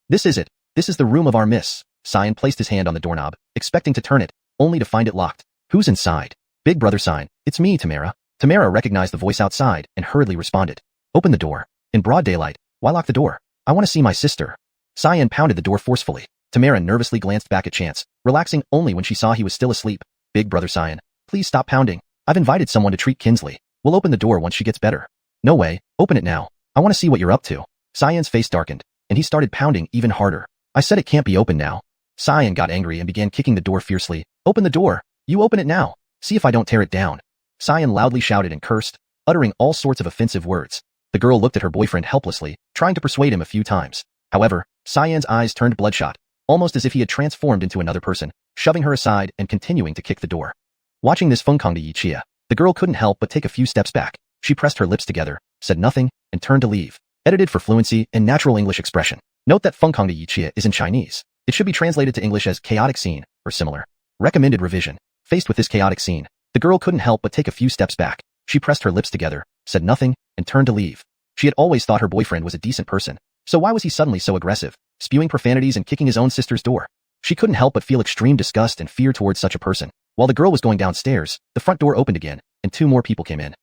This is it. This is the room of our miss. Cyan placed his hand on the doorknob, expecting to turn it, only to find it locked. Who's inside? Big brother Cyan. It's me, Tamara. Tamara recognized the voice outside and hurriedly responded. Open the door. In broad daylight. Why lock the door? I want to see my sister. Cyan pounded the door forcefully. Tamara nervously glanced back at Chance, relaxing only when she saw he was still asleep. Big brother Cyan. Please stop pounding. I've invited someone to treat Kinsley. We'll open the door once she gets better. No way. Open it now. I want to see what you're up to. Cyan's face darkened, and he started pounding even harder. I said it can't be open now. Cyan got angry and began kicking the door fiercely. Open the door. You open it now. See if I don't tear it down. Cyan loudly shouted and cursed, uttering all sorts of offensive words. The girl looked at her boyfriend helplessly, trying to persuade him a few times. However, Cyan's eyes turned bloodshot, almost as if he had transformed into another person, shoving her aside and continuing to kick the door. Watching this Fengkang de Yichia, the girl couldn't help but take a few steps back. She pressed her lips together, said nothing, and turned to leave. Edited for fluency and natural English expression. Note that Fengkang de Yichia is in Chinese. It should be translated to English as chaotic scene, or similar. Recommended revision. Faced with this chaotic scene, the girl couldn't help but take a few steps back. She pressed her lips together, said nothing, and turned to leave. She had always thought her boyfriend was a decent person, so why was he suddenly so aggressive, spewing profanities and kicking his own sister's door? She couldn't help but feel extreme disgust and fear towards such a person. While the girl was going downstairs, the front door opened again, and two more people came in.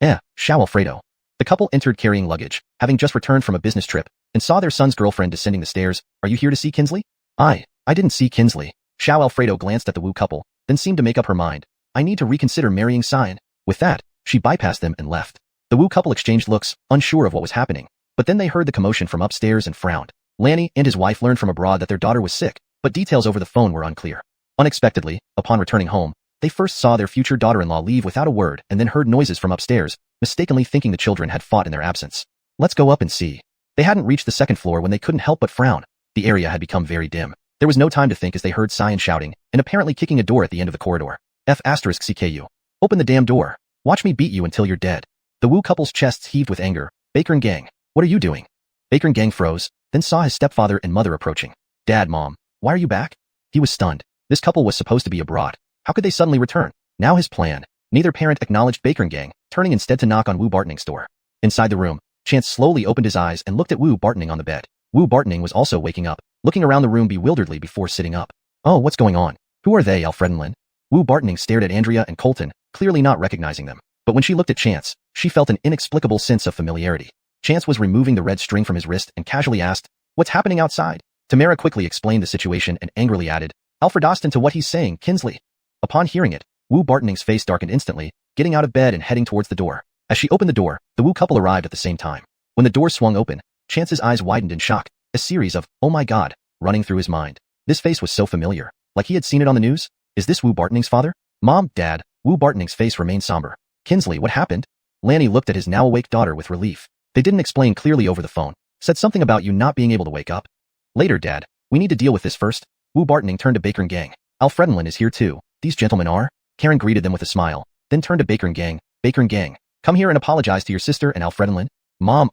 Xiao Alfredo. The couple entered carrying luggage, having just returned from a business trip, and saw their son's girlfriend descending the stairs. Are you here to see Kinsley? I didn't see Kinsley. Xiao Alfredo glanced at the Wu couple, then seemed to make up her mind. I need to reconsider marrying Cyan. With that, she bypassed them and left. The Wu couple exchanged looks, unsure of what was happening. But then they heard the commotion from upstairs and frowned. Lanny and his wife learned from abroad that their daughter was sick, but details over the phone were unclear. Unexpectedly, upon returning home, they first saw their future daughter-in-law leave without a word and then heard noises from upstairs, mistakenly thinking the children had fought in their absence. Let's go up and see. They hadn't reached the second floor when they couldn't help but frown. The area had become very dim. There was no time to think as they heard Cyan shouting and apparently kicking a door at the end of the corridor. F***CKU. Open the damn door. Watch me beat you until you're dead. The Wu couple's chests heaved with anger. Baker and Gang, what are you doing? Baker and Gang froze, then saw his stepfather and mother approaching. Dad, Mom, why are you back? He was stunned. This couple was supposed to be abroad. How could they suddenly return? Now his plan. Neither parent acknowledged Baker and Gang, turning instead to knock on Wu Bartoning's door. Inside the room, Chance slowly opened his eyes and looked at Wu Bartoning on the bed. Wu Bartoning was also waking up, looking around the room bewilderedly before sitting up. Oh, what's going on? Who are they, Alfred and Lin? Wu Bartoning stared at Andrea and Colton, clearly not recognizing them. But when she looked at Chance, she felt an inexplicable sense of familiarity. Chance was removing the red string from his wrist and casually asked, what's happening outside? Tamara quickly explained the situation and angrily added, Alfred Austin to what he's saying, Kinsley. Upon hearing it, Wu Bartoning's face darkened instantly, getting out of bed and heading towards the door. As she opened the door, the Wu couple arrived at the same time. When the door swung open, Chance's eyes widened in shock, a series of, oh my god, running through his mind. This face was so familiar. Like he had seen it on the news? Is this Wu Bartoning's father? Mom, Dad. Wu Bartoning's face remained somber. Kinsley, what happened? Lanny looked at his now awake daughter with relief. They didn't explain clearly over the phone. Said something about you not being able to wake up. Later, Dad. We need to deal with this first. Wu Bartoning turned to Baker and Gang. Alfredenlin is here too. These gentlemen are? Karen greeted them with a smile, then turned to Baker and Gang. Baker and Gang, come here and apologize to your sister and Alfredenlin. Mom,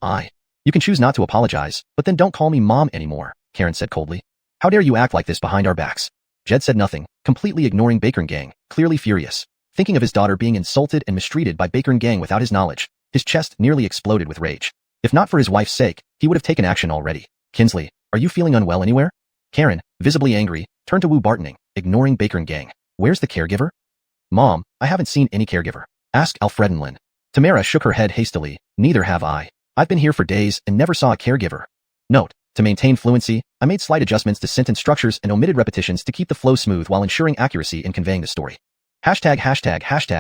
You can choose not to apologize, but then don't call me Mom anymore, Karen said coldly. How dare you act like this behind our backs? Jed said nothing, completely ignoring Baker and Gang, clearly furious. Thinking of his daughter being insulted and mistreated by Baker and Gang without his knowledge, his chest nearly exploded with rage. If not for his wife's sake, he would have taken action already. Kinsley, are you feeling unwell anywhere? Karen, visibly angry, turned to Wu Bartoning, ignoring Baker and Gang. Where's the caregiver? Mom, I haven't seen any caregiver. Ask Alfredenlin. Tamara shook her head hastily. Neither have I. I've been here for days and never saw a caregiver. Note, to maintain fluency, I made slight adjustments to sentence structures and omitted repetitions to keep the flow smooth while ensuring accuracy in conveying the story. Hashtag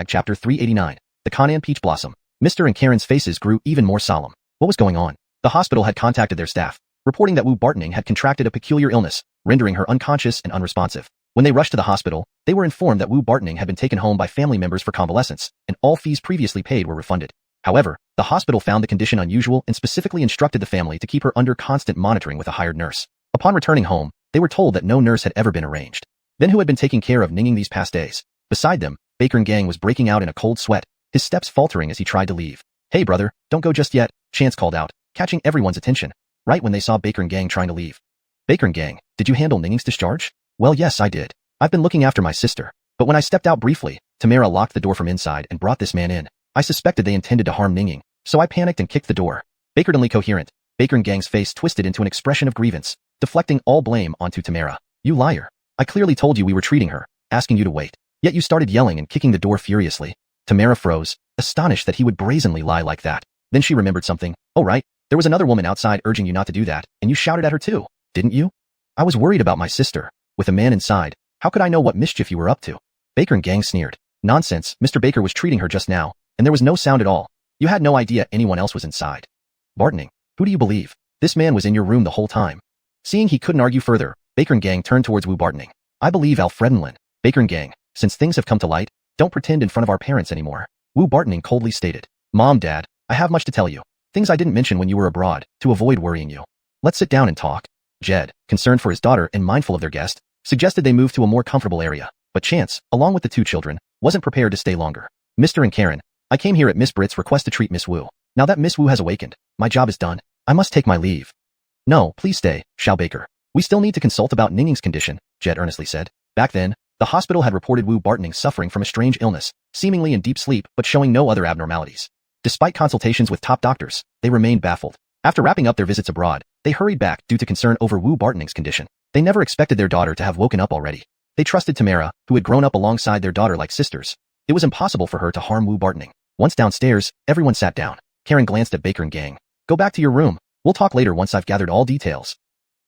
chapter 389. The Conan Peach Blossom. Mr. and Karen's faces grew even more solemn. What was going on? The hospital had contacted their staff, reporting that Wu Bartoning had contracted a peculiar illness, rendering her unconscious and unresponsive. When they rushed to the hospital, they were informed that Wu Bartoning had been taken home by family members for convalescence, and all fees previously paid were refunded. However, the hospital found the condition unusual and specifically instructed the family to keep her under constant monitoring with a hired nurse. Upon returning home, they were told that no nurse had ever been arranged. Then who had been taking care of Ninging these past days? Beside them, Baker and Gang was breaking out in a cold sweat, his steps faltering as he tried to leave. Hey brother, don't go just yet, Chance called out, catching everyone's attention, right when they saw Baker and Gang trying to leave. Baker and Gang, did you handle Ninging's discharge? Well, yes, I did. I've been looking after my sister, but when I stepped out briefly, Tamara locked the door from inside and brought this man in. I suspected they intended to harm Ninging, so I panicked and kicked the door. Baker suddenly coherent. Baker and Gang's face twisted into an expression of grievance, deflecting all blame onto Tamara. You liar. I clearly told you we were treating her, asking you to wait. Yet you started yelling and kicking the door furiously. Tamara froze, astonished that he would brazenly lie like that. Then she remembered something. Oh right, there was another woman outside urging you not to do that, and you shouted at her too, didn't you? I was worried about my sister. With a man inside, how could I know what mischief you were up to? Baker and Gang sneered. Nonsense, Mr. Baker was treating her just now, and there was no sound at all. You had no idea anyone else was inside. Bartoning, who do you believe? This man was in your room the whole time. Seeing he couldn't argue further, Baker and Gang turned towards Wu Bartoning. I believe Alfredenlin. Baker and Gang, since things have come to light, don't pretend in front of our parents anymore. Wu Bartoning coldly stated. Mom, Dad, I have much to tell you. Things I didn't mention when you were abroad, to avoid worrying you. Let's sit down and talk. Jed, concerned for his daughter and mindful of their guest, suggested they move to a more comfortable area, but Chance, along with the two children, wasn't prepared to stay longer. Mr. and Karen, I came here at Miss Britt's request to treat Miss Wu. Now that Miss Wu has awakened, my job is done. I must take my leave. No, please stay, Shao Baker. We still need to consult about Ninging's condition, Jed earnestly said. Back then, the hospital had reported Wu Bartoning suffering from a strange illness, seemingly in deep sleep but showing no other abnormalities. Despite consultations with top doctors, they remained baffled. After wrapping up their visits abroad, they hurried back due to concern over Wu Bartoning's condition. They never expected their daughter to have woken up already. They trusted Tamara, who had grown up alongside their daughter like sisters. It was impossible for her to harm Wu Bartoning. Once downstairs, everyone sat down. Karen glanced at Baker and Gang. Go back to your room. We'll talk later once I've gathered all details.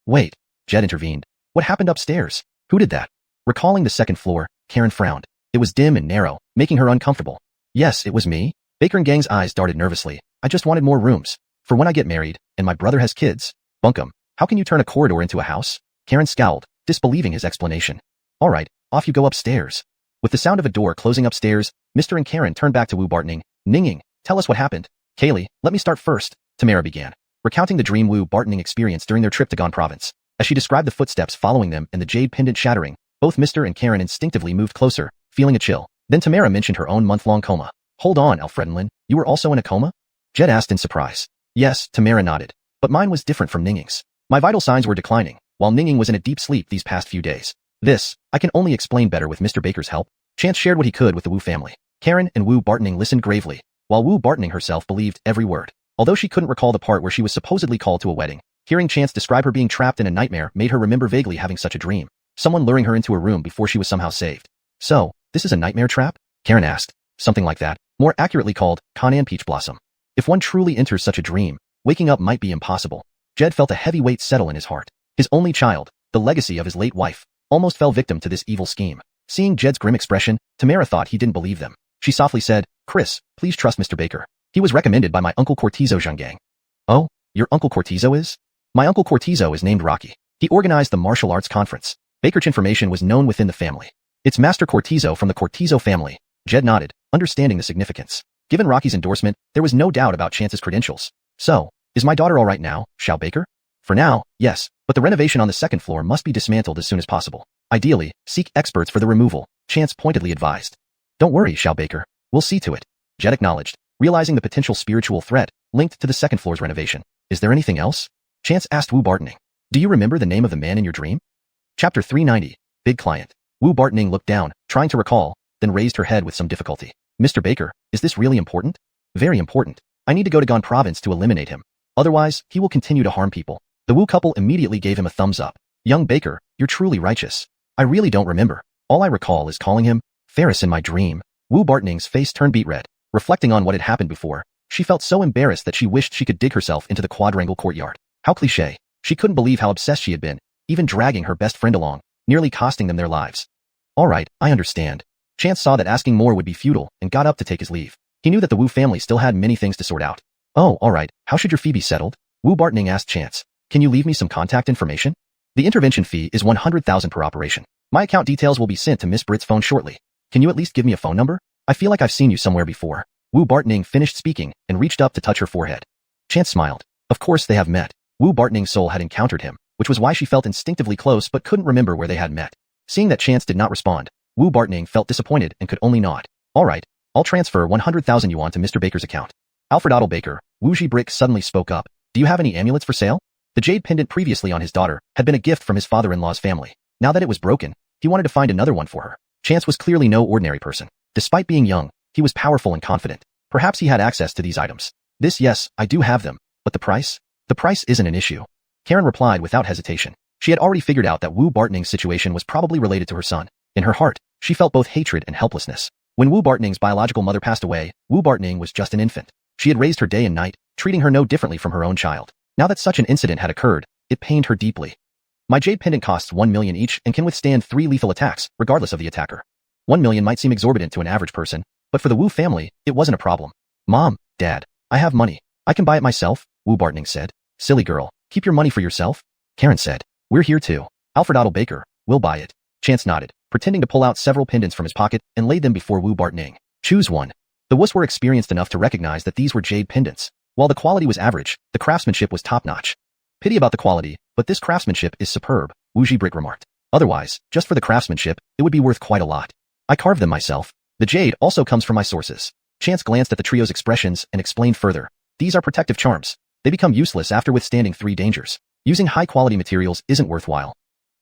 Wait, Jed intervened. What happened upstairs? Who did that? Recalling the second floor, Karen frowned. It was dim and narrow, making her uncomfortable. Yes, it was me. Baker and Gang's eyes darted nervously. I just wanted more rooms. For when I get married, and my brother has kids. Bunkum, how can you turn a corridor into a house? Karen scowled, disbelieving his explanation. All right, off you go upstairs. With the sound of a door closing upstairs, Mr. and Karen turned back to Wu Bartoning. Ninging, tell us what happened. Kaylee, let me start first, Tamara began, recounting the dream Wu Bartoning experienced during their trip to Gon Province. As she described the footsteps following them and the jade pendant shattering, both Mr. and Karen instinctively moved closer, feeling a chill. Then Tamara mentioned her own month-long coma. Hold on, Alfredenlin, you were also in a coma? Jed asked in surprise. Yes, Tamara nodded, but mine was different from Ninging's. My vital signs were declining, while Ninging was in a deep sleep these past few days. This, I can only explain better with Mr. Baker's help. Chance shared what he could with the Wu family. Karen and Wu Bartoning listened gravely, while Wu Bartoning herself believed every word. Although she couldn't recall the part where she was supposedly called to a wedding, hearing Chance describe her being trapped in a nightmare made her remember vaguely having such a dream. Someone luring her into a room before she was somehow saved. So, this is a nightmare trap? Karen asked. Something like that, more accurately called Conan Peach Blossom. If one truly enters such a dream, waking up might be impossible. Jed felt a heavy weight settle in his heart. His only child, the legacy of his late wife, almost fell victim to this evil scheme. Seeing Jed's grim expression, Tamara thought he didn't believe them. She softly said, Chris, please trust Mr. Baker. He was recommended by my Uncle Cortizo Zhanggang. Oh, your Uncle Cortizo is? My Uncle Cortizo is named Rocky. He organized the martial arts conference. Baker's information was known within the family. It's Master Cortizo from the Cortizo family. Jed nodded, understanding the significance. Given Rocky's endorsement, there was no doubt about Chance's credentials. So, is my daughter all right now, Shao Baker? For now, yes, but the renovation on the second floor must be dismantled as soon as possible. Ideally, seek experts for the removal, Chance pointedly advised. Don't worry, Shao Baker. We'll see to it. Jed acknowledged, realizing the potential spiritual threat linked to the second floor's renovation. Is there anything else? Chance asked Wu Bartoning. Do you remember the name of the man in your dream? Chapter 390, Big Client. Wu Bartoning looked down, trying to recall, then raised her head with some difficulty. Mr. Baker, is this really important? Very important. I need to go to Gan Province to eliminate him. Otherwise, he will continue to harm people. The Wu couple immediately gave him a thumbs up. Young Baker, you're truly righteous. I really don't remember. All I recall is calling him Ferris in my dream. Wu Bartoning's face turned beet red. Reflecting on what had happened before, she felt so embarrassed that she wished she could dig herself into the quadrangle courtyard. How cliché. She couldn't believe how obsessed she had been, even dragging her best friend along, nearly costing them their lives. All right, I understand. Chance saw that asking more would be futile and got up to take his leave. He knew that the Wu family still had many things to sort out. Oh, all right, how should your fee be settled? Wu Bartoning asked Chance. Can you leave me some contact information? The intervention fee is 100,000 per operation. My account details will be sent to Miss Britt's phone shortly. Can you at least give me a phone number? I feel like I've seen you somewhere before. Wu Bartoning finished speaking and reached up to touch her forehead. Chance smiled. Of course they have met. Wu Bartoning's soul had encountered him, which was why she felt instinctively close but couldn't remember where they had met. Seeing that Chance did not respond, Wu Bartoning felt disappointed and could only nod. All right, I'll transfer 100,000 yuan to Mr. Baker's account. Alfred Otto Baker, Wu Brick suddenly spoke up. Do you have any amulets for sale? The jade pendant previously on his daughter had been a gift from his father-in-law's family. Now that it was broken, he wanted to find another one for her. Chance was clearly no ordinary person. Despite being young, he was powerful and confident. Perhaps he had access to these items. Yes, I do have them. But the price? The price isn't an issue. Karen replied without hesitation. She had already figured out that Wu Bartoning's situation was probably related to her son. In her heart, she felt both hatred and helplessness. When Wu Bartoning's biological mother passed away, Wu Bartoning was just an infant. She had raised her day and night, treating her no differently from her own child. Now that such an incident had occurred, it pained her deeply. My jade pendant costs 1 million each and can withstand 3 lethal attacks, regardless of the attacker. 1 million might seem exorbitant to an average person, but for the Wu family, it wasn't a problem. Mom, Dad, I have money. I can buy it myself, Wu Bartoning said. Silly girl, keep your money for yourself. Karen said. We're here too. Alfred Otto Baker, we'll buy it. Chance nodded, pretending to pull out several pendants from his pocket and laid them before Wu Bartoning. Choose one. The Wus were experienced enough to recognize that these were jade pendants. While the quality was average, the craftsmanship was top-notch. Pity about the quality, but this craftsmanship is superb, Wu Brick remarked. Otherwise, just for the craftsmanship, it would be worth quite a lot. I carved them myself. The jade also comes from my sources. Chance glanced at the trio's expressions and explained further. These are protective charms. They become useless after withstanding 3 dangers. Using high-quality materials isn't worthwhile.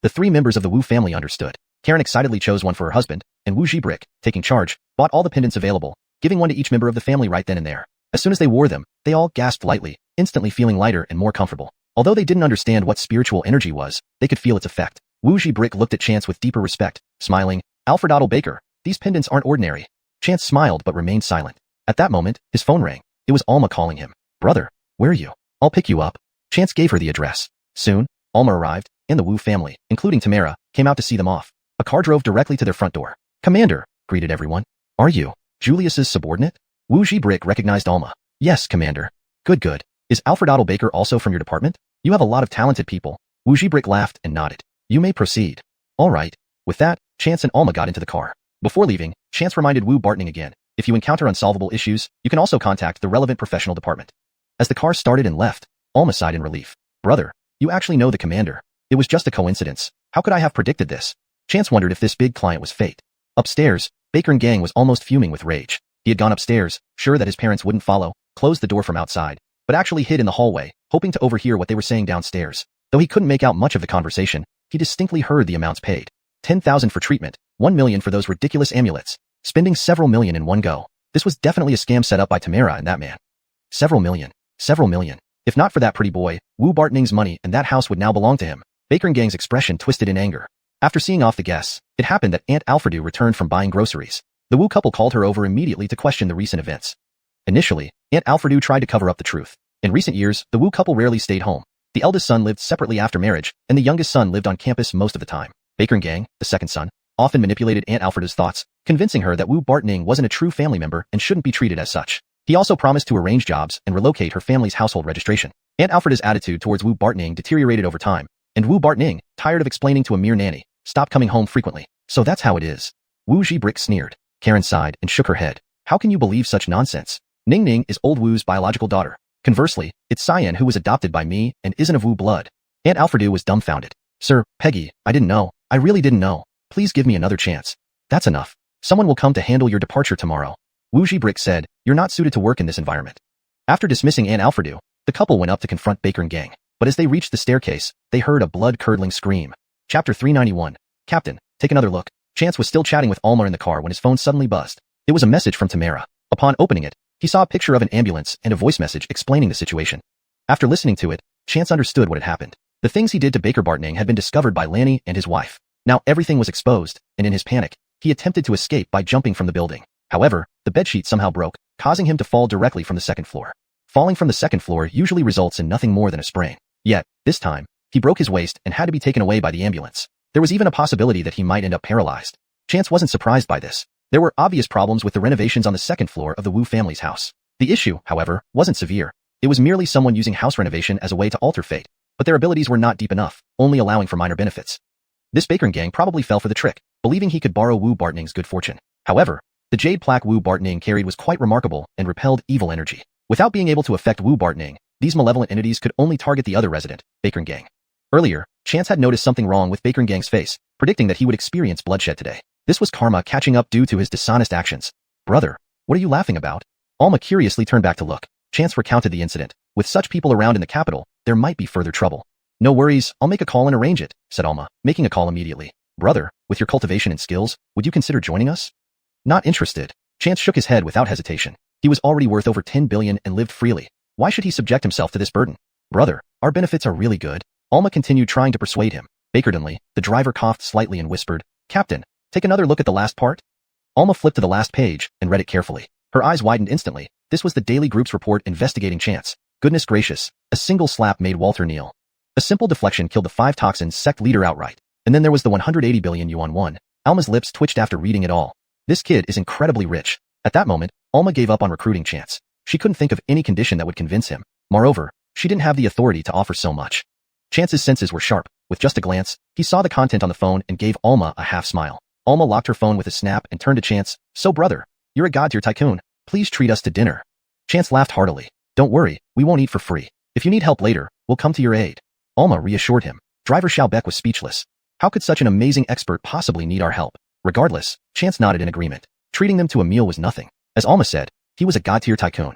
The 3 members of the Wu family understood. Karen excitedly chose one for her husband, and Wu Brick, taking charge, bought all the pendants available, giving one to each member of the family right then and there. As soon as they wore them, they all gasped lightly, instantly feeling lighter and more comfortable. Although they didn't understand what spiritual energy was, they could feel its effect. Wu Brick looked at Chance with deeper respect, smiling. Alfred Otto Baker, these pendants aren't ordinary. Chance smiled but remained silent. At that moment, his phone rang. It was Alma calling him. Brother, where are you? I'll pick you up. Chance gave her the address. Soon, Alma arrived, and the Wu family, including Tamara, came out to see them off. A car drove directly to their front door. Commander, greeted everyone. Are you Julius's subordinate? Wu Brick recognized Alma. Yes, Commander. Good. Is Alfred Otto Baker also from your department? You have a lot of talented people. Wu Brick laughed and nodded. You may proceed. All right. With that, Chance and Alma got into the car. Before leaving, Chance reminded Wu Bartoning again. If you encounter unsolvable issues, you can also contact the relevant professional department. As the car started and left, Alma sighed in relief. Brother, you actually know the commander. It was just a coincidence. How could I have predicted this? Chance wondered if this big client was fate. Upstairs, Baker and gang was almost fuming with rage. He had gone upstairs, sure that his parents wouldn't follow, closed the door from outside, but actually hid in the hallway, hoping to overhear what they were saying downstairs. Though he couldn't make out much of the conversation, he distinctly heard the amounts paid. 10,000 for treatment, 1 million for those ridiculous amulets, spending several million in one go. This was definitely a scam set up by Tamara and that man. Several million. If not for that pretty boy, Wu Bartoning's money and that house would now belong to him. Baker and gang's expression twisted in anger. After seeing off the guests, it happened that Aunt Alfredu returned from buying groceries. The Wu couple called her over immediately to question the recent events. Initially, Aunt Alfredu tried to cover up the truth. In recent years, the Wu couple rarely stayed home. The eldest son lived separately after marriage, and the youngest son lived on campus most of the time. Baker and gang, the second son, often manipulated Aunt Alfreda's thoughts, convincing her that Wu Bartoning wasn't a true family member and shouldn't be treated as such. He also promised to arrange jobs and relocate her family's household registration. Aunt Alfreda's attitude towards Wu Bartoning deteriorated over time, and Wu Bartoning, tired of explaining to a mere nanny, stop coming home frequently. So that's how it is. Wu Ji-brick sneered. Karen sighed and shook her head. How can you believe such nonsense? Ning Ning is old Wu's biological daughter. Conversely, it's Cyan who was adopted by me and isn't of Wu blood. Aunt Alfredo was dumbfounded. Sir, Peggy, I didn't know. I really didn't know. Please give me another chance. That's enough. Someone will come to handle your departure tomorrow. Wu Ji-brick said, you're not suited to work in this environment. After dismissing Aunt Alfredo, the couple went up to confront Baker and gang. But as they reached the staircase, they heard a blood-curdling scream. Chapter 391. Captain, take another look. Chance was still chatting with Alma in the car when his phone suddenly buzzed. It was a message from Tamara. Upon opening it, he saw a picture of an ambulance and a voice message explaining the situation. After listening to it, Chance understood what had happened. The things he did to Baker Bartning had been discovered by Lanny and his wife. Now everything was exposed, and in his panic, he attempted to escape by jumping from the building. However, the bedsheet somehow broke, causing him to fall directly from the second floor. Falling from the second floor usually results in nothing more than a sprain. Yet, this time, he broke his waist and had to be taken away by the ambulance. There was even a possibility that he might end up paralyzed. Chance wasn't surprised by this. There were obvious problems with the renovations on the second floor of the Wu family's house. The issue, however, wasn't severe. It was merely someone using house renovation as a way to alter fate, but their abilities were not deep enough, only allowing for minor benefits. This Baker gang probably fell for the trick, believing he could borrow Wu Bartning's good fortune. However, the jade plaque Wu Bartning carried was quite remarkable and repelled evil energy. Without being able to affect Wu Bartning, these malevolent entities could only target the other resident, Baker gang. Earlier, Chance had noticed something wrong with Baker gang's face, predicting that he would experience bloodshed today. This was karma catching up due to his dishonest actions. Brother, what are you laughing about? Alma curiously turned back to look. Chance recounted the incident. With such people around in the capital, there might be further trouble. No worries, I'll make a call and arrange it, said Alma, making a call immediately. Brother, with your cultivation and skills, would you consider joining us? Not interested. Chance shook his head without hesitation. He was already worth over 10 billion and lived freely. Why should he subject himself to this burden? Brother, our benefits are really good. Alma continued trying to persuade him. Bakerdenly, the driver coughed slightly and whispered, Captain, take another look at the last part. Alma flipped to the last page and read it carefully. Her eyes widened instantly. This was the Daily Group's report investigating Chance. Goodness gracious, a single slap made Walter kneel. A simple deflection killed the 5 toxins sect leader outright. And then there was the 180 billion yuan one. Alma's lips twitched after reading it all. This kid is incredibly rich. At that moment, Alma gave up on recruiting Chance. She couldn't think of any condition that would convince him. Moreover, she didn't have the authority to offer so much. Chance's senses were sharp. With just a glance, he saw the content on the phone and gave Alma a half smile. Alma locked her phone with a snap and turned to Chance. So brother, you're a god-tier tycoon. Please treat us to dinner. Chance laughed heartily. Don't worry, we won't eat for free. If you need help later, we'll come to your aid. Alma reassured him. Driver Xiaobeck was speechless. How could such an amazing expert possibly need our help? Regardless, Chance nodded in agreement. Treating them to a meal was nothing. As Alma said, he was a god-tier tycoon.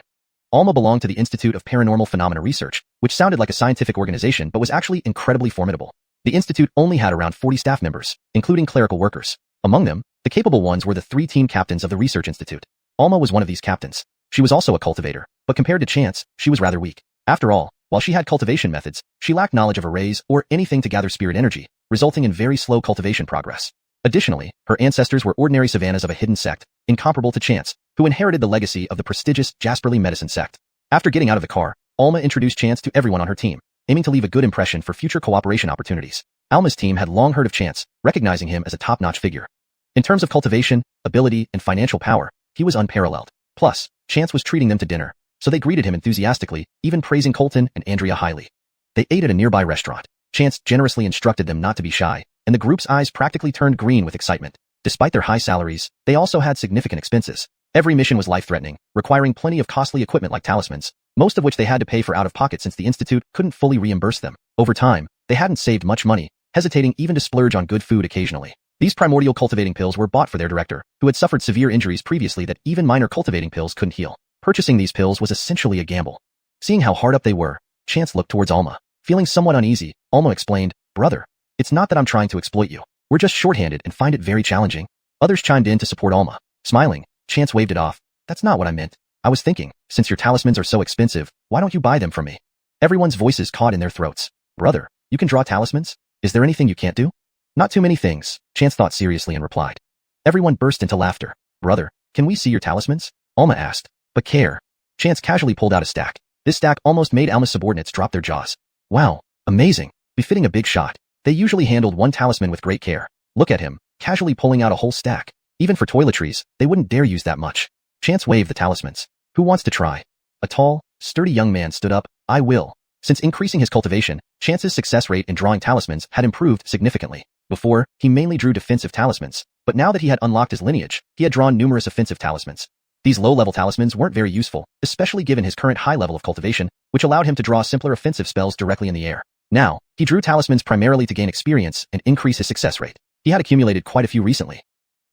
Alma belonged to the Institute of Paranormal Phenomena Research, which sounded like a scientific organization but was actually incredibly formidable. The institute only had around 40 staff members, including clerical workers. Among them, the capable ones were the 3 team captains of the research institute. Alma was one of these captains. She was also a cultivator, but compared to Chance, she was rather weak. After all, while she had cultivation methods, she lacked knowledge of arrays or anything to gather spirit energy, resulting in very slow cultivation progress. Additionally, her ancestors were ordinary savannas of a hidden sect, incomparable to Chance, who inherited the legacy of the prestigious Jasperly Medicine Sect. After getting out of the car, Alma introduced Chance to everyone on her team, aiming to leave a good impression for future cooperation opportunities. Alma's team had long heard of Chance, recognizing him as a top-notch figure. In terms of cultivation, ability, and financial power, he was unparalleled. Plus, Chance was treating them to dinner, so they greeted him enthusiastically, even praising Colton and Andrea highly. They ate at a nearby restaurant. Chance generously instructed them not to be shy, and the group's eyes practically turned green with excitement. Despite their high salaries, they also had significant expenses. Every mission was life-threatening, requiring plenty of costly equipment like talismans, most of which they had to pay for out of pocket since the institute couldn't fully reimburse them. Over time, they hadn't saved much money, hesitating even to splurge on good food occasionally. These primordial cultivating pills were bought for their director, who had suffered severe injuries previously that even minor cultivating pills couldn't heal. Purchasing these pills was essentially a gamble. Seeing how hard up they were, Chance looked towards Alma. Feeling somewhat uneasy, Alma explained, Brother, it's not that I'm trying to exploit you. We're just shorthanded and find it very challenging. Others chimed in to support Alma. Smiling, Chance waved it off. That's not what I meant. I was thinking, since your talismans are so expensive, why don't you buy them from me? Everyone's voices caught in their throats. Brother, you can draw talismans? Is there anything you can't do? Not too many things, Chance thought seriously and replied. Everyone burst into laughter. Brother, can we see your talismans? Alma asked. But care. Chance casually pulled out a stack. This stack almost made Alma's subordinates drop their jaws. Wow, amazing. Befitting a big shot. They usually handled one talisman with great care. Look at him, casually pulling out a whole stack. Even for toiletries, they wouldn't dare use that much. Chance waved the talismans. Who wants to try? A tall, sturdy young man stood up. I will. Since increasing his cultivation, Chance's success rate in drawing talismans had improved significantly. Before, he mainly drew defensive talismans, but now that he had unlocked his lineage, he had drawn numerous offensive talismans. These low-level talismans weren't very useful, especially given his current high level of cultivation, which allowed him to draw simpler offensive spells directly in the air. Now, he drew talismans primarily to gain experience and increase his success rate. He had accumulated quite a few recently.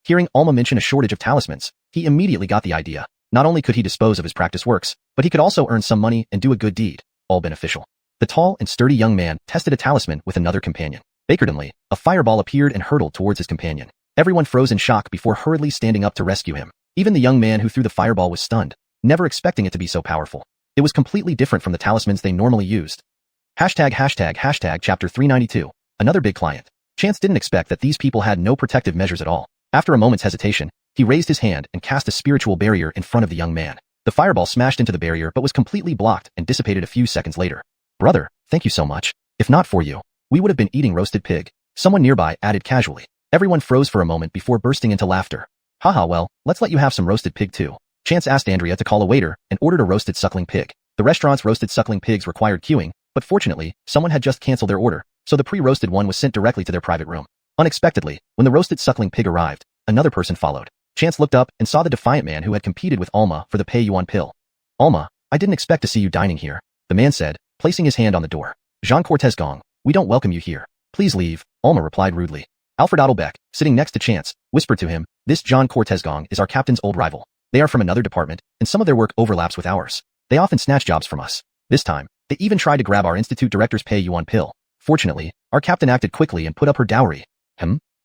Hearing Alma mention a shortage of talismans, he immediately got the idea. Not only could he dispose of his practice works, but he could also earn some money and do a good deed, all beneficial. The tall and sturdy young man tested a talisman with another companion. Accordingly, a fireball appeared and hurtled towards his companion. Everyone froze in shock before hurriedly standing up to rescue him. Even the young man who threw the fireball was stunned, never expecting it to be so powerful. It was completely different from the talismans they normally used. Hashtag chapter 392. Another big client. Chance didn't expect that these people had no protective measures at all. After a moment's hesitation, he raised his hand and cast a spiritual barrier in front of the young man. The fireball smashed into the barrier but was completely blocked and dissipated a few seconds later. Brother, thank you so much. If not for you, we would have been eating roasted pig. Someone nearby added casually. Everyone froze for a moment before bursting into laughter. Haha, well, let's let you have some roasted pig too. Chance asked Andrea to call a waiter and ordered a roasted suckling pig. The restaurant's roasted suckling pigs required queuing, but fortunately, someone had just canceled their order, so the pre-roasted one was sent directly to their private room. Unexpectedly, when the roasted suckling pig arrived, another person followed. Chance looked up and saw the defiant man who had competed with Alma for the pay-you-on pill. Alma, I didn't expect to see you dining here, the man said, placing his hand on the door. Jean Cortez Gong, we don't welcome you here. Please leave, Alma replied rudely. Alfred Adelbeck, sitting next to Chance, whispered to him, this John Cortez Gong is our captain's old rival. They are from another department, and some of their work overlaps with ours. They often snatch jobs from us. This time, they even tried to grab our institute director's pay-you-on pill. Fortunately, our captain acted quickly and put up her dowry.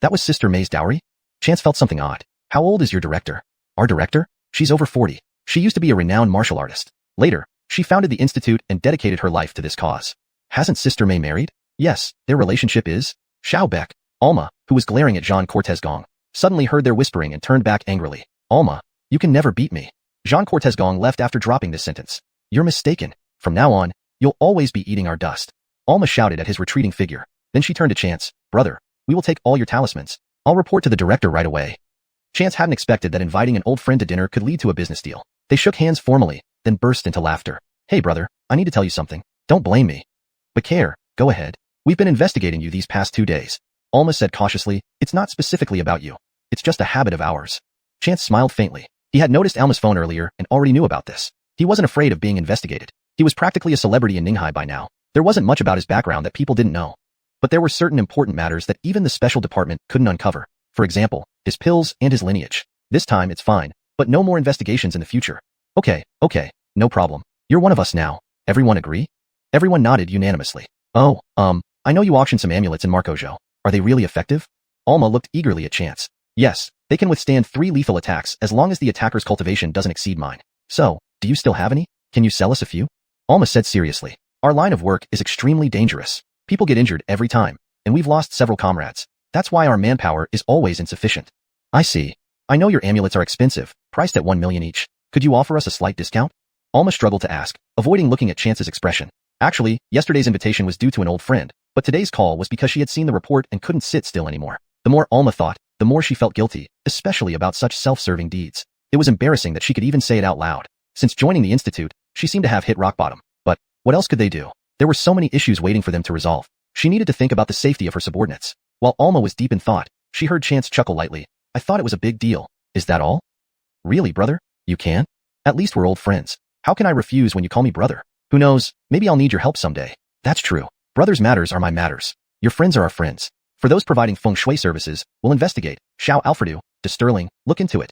That was Sister May's dowry? Chance felt something odd. How old is your director? Our director? She's over 40. She used to be a renowned martial artist. Later, she founded the institute and dedicated her life to this cause. Hasn't Sister May married? Yes, their relationship is. Xiao Beck. Alma, who was glaring at Jean Cortez Gong, suddenly heard their whispering and turned back angrily. Alma, you can never beat me. Jean Cortez Gong left after dropping this sentence. You're mistaken. From now on, you'll always be eating our dust. Alma shouted at his retreating figure. Then she turned to Chance. Brother, we will take all your talismans. I'll report to the director right away. Chance hadn't expected that inviting an old friend to dinner could lead to a business deal. They shook hands formally, then burst into laughter. Hey brother, I need to tell you something. Don't blame me. But care, go ahead. We've been investigating you these past 2 days. Alma said cautiously, it's not specifically about you. It's just a habit of ours. Chance smiled faintly. He had noticed Alma's phone earlier and already knew about this. He wasn't afraid of being investigated. He was practically a celebrity in Ninghai by now. There wasn't much about his background that people didn't know. But there were certain important matters that even the special department couldn't uncover. For example, his pills and his lineage. This time it's fine, but no more investigations in the future. Okay, no problem. You're one of us now. Everyone agree? Everyone nodded unanimously. Oh, I know you auctioned some amulets in Marcojo. Are they really effective? Alma looked eagerly at Chance. Yes, they can withstand 3 lethal attacks as long as the attacker's cultivation doesn't exceed mine. So, do you still have any? Can you sell us a few? Alma said seriously. Our line of work is extremely dangerous. People get injured every time, and we've lost several comrades. That's why our manpower is always insufficient. I see. I know your amulets are expensive, priced at 1 million each. Could you offer us a slight discount? Alma struggled to ask, avoiding looking at Chance's expression. Actually, yesterday's invitation was due to an old friend, but today's call was because she had seen the report and couldn't sit still anymore. The more Alma thought, the more she felt guilty, especially about such self-serving deeds. It was embarrassing that she could even say it out loud. Since joining the institute, she seemed to have hit rock bottom. But what else could they do? There were so many issues waiting for them to resolve. She needed to think about the safety of her subordinates. While Alma was deep in thought, she heard Chance chuckle lightly. I thought it was a big deal. Is that all? Really, brother? You can? At least we're old friends. How can I refuse when you call me brother? Who knows, maybe I'll need your help someday. That's true. Brothers' matters are my matters. Your friends are our friends. For those providing feng shui services, we'll investigate. Xiao Alfredu, de Sterling, look into it.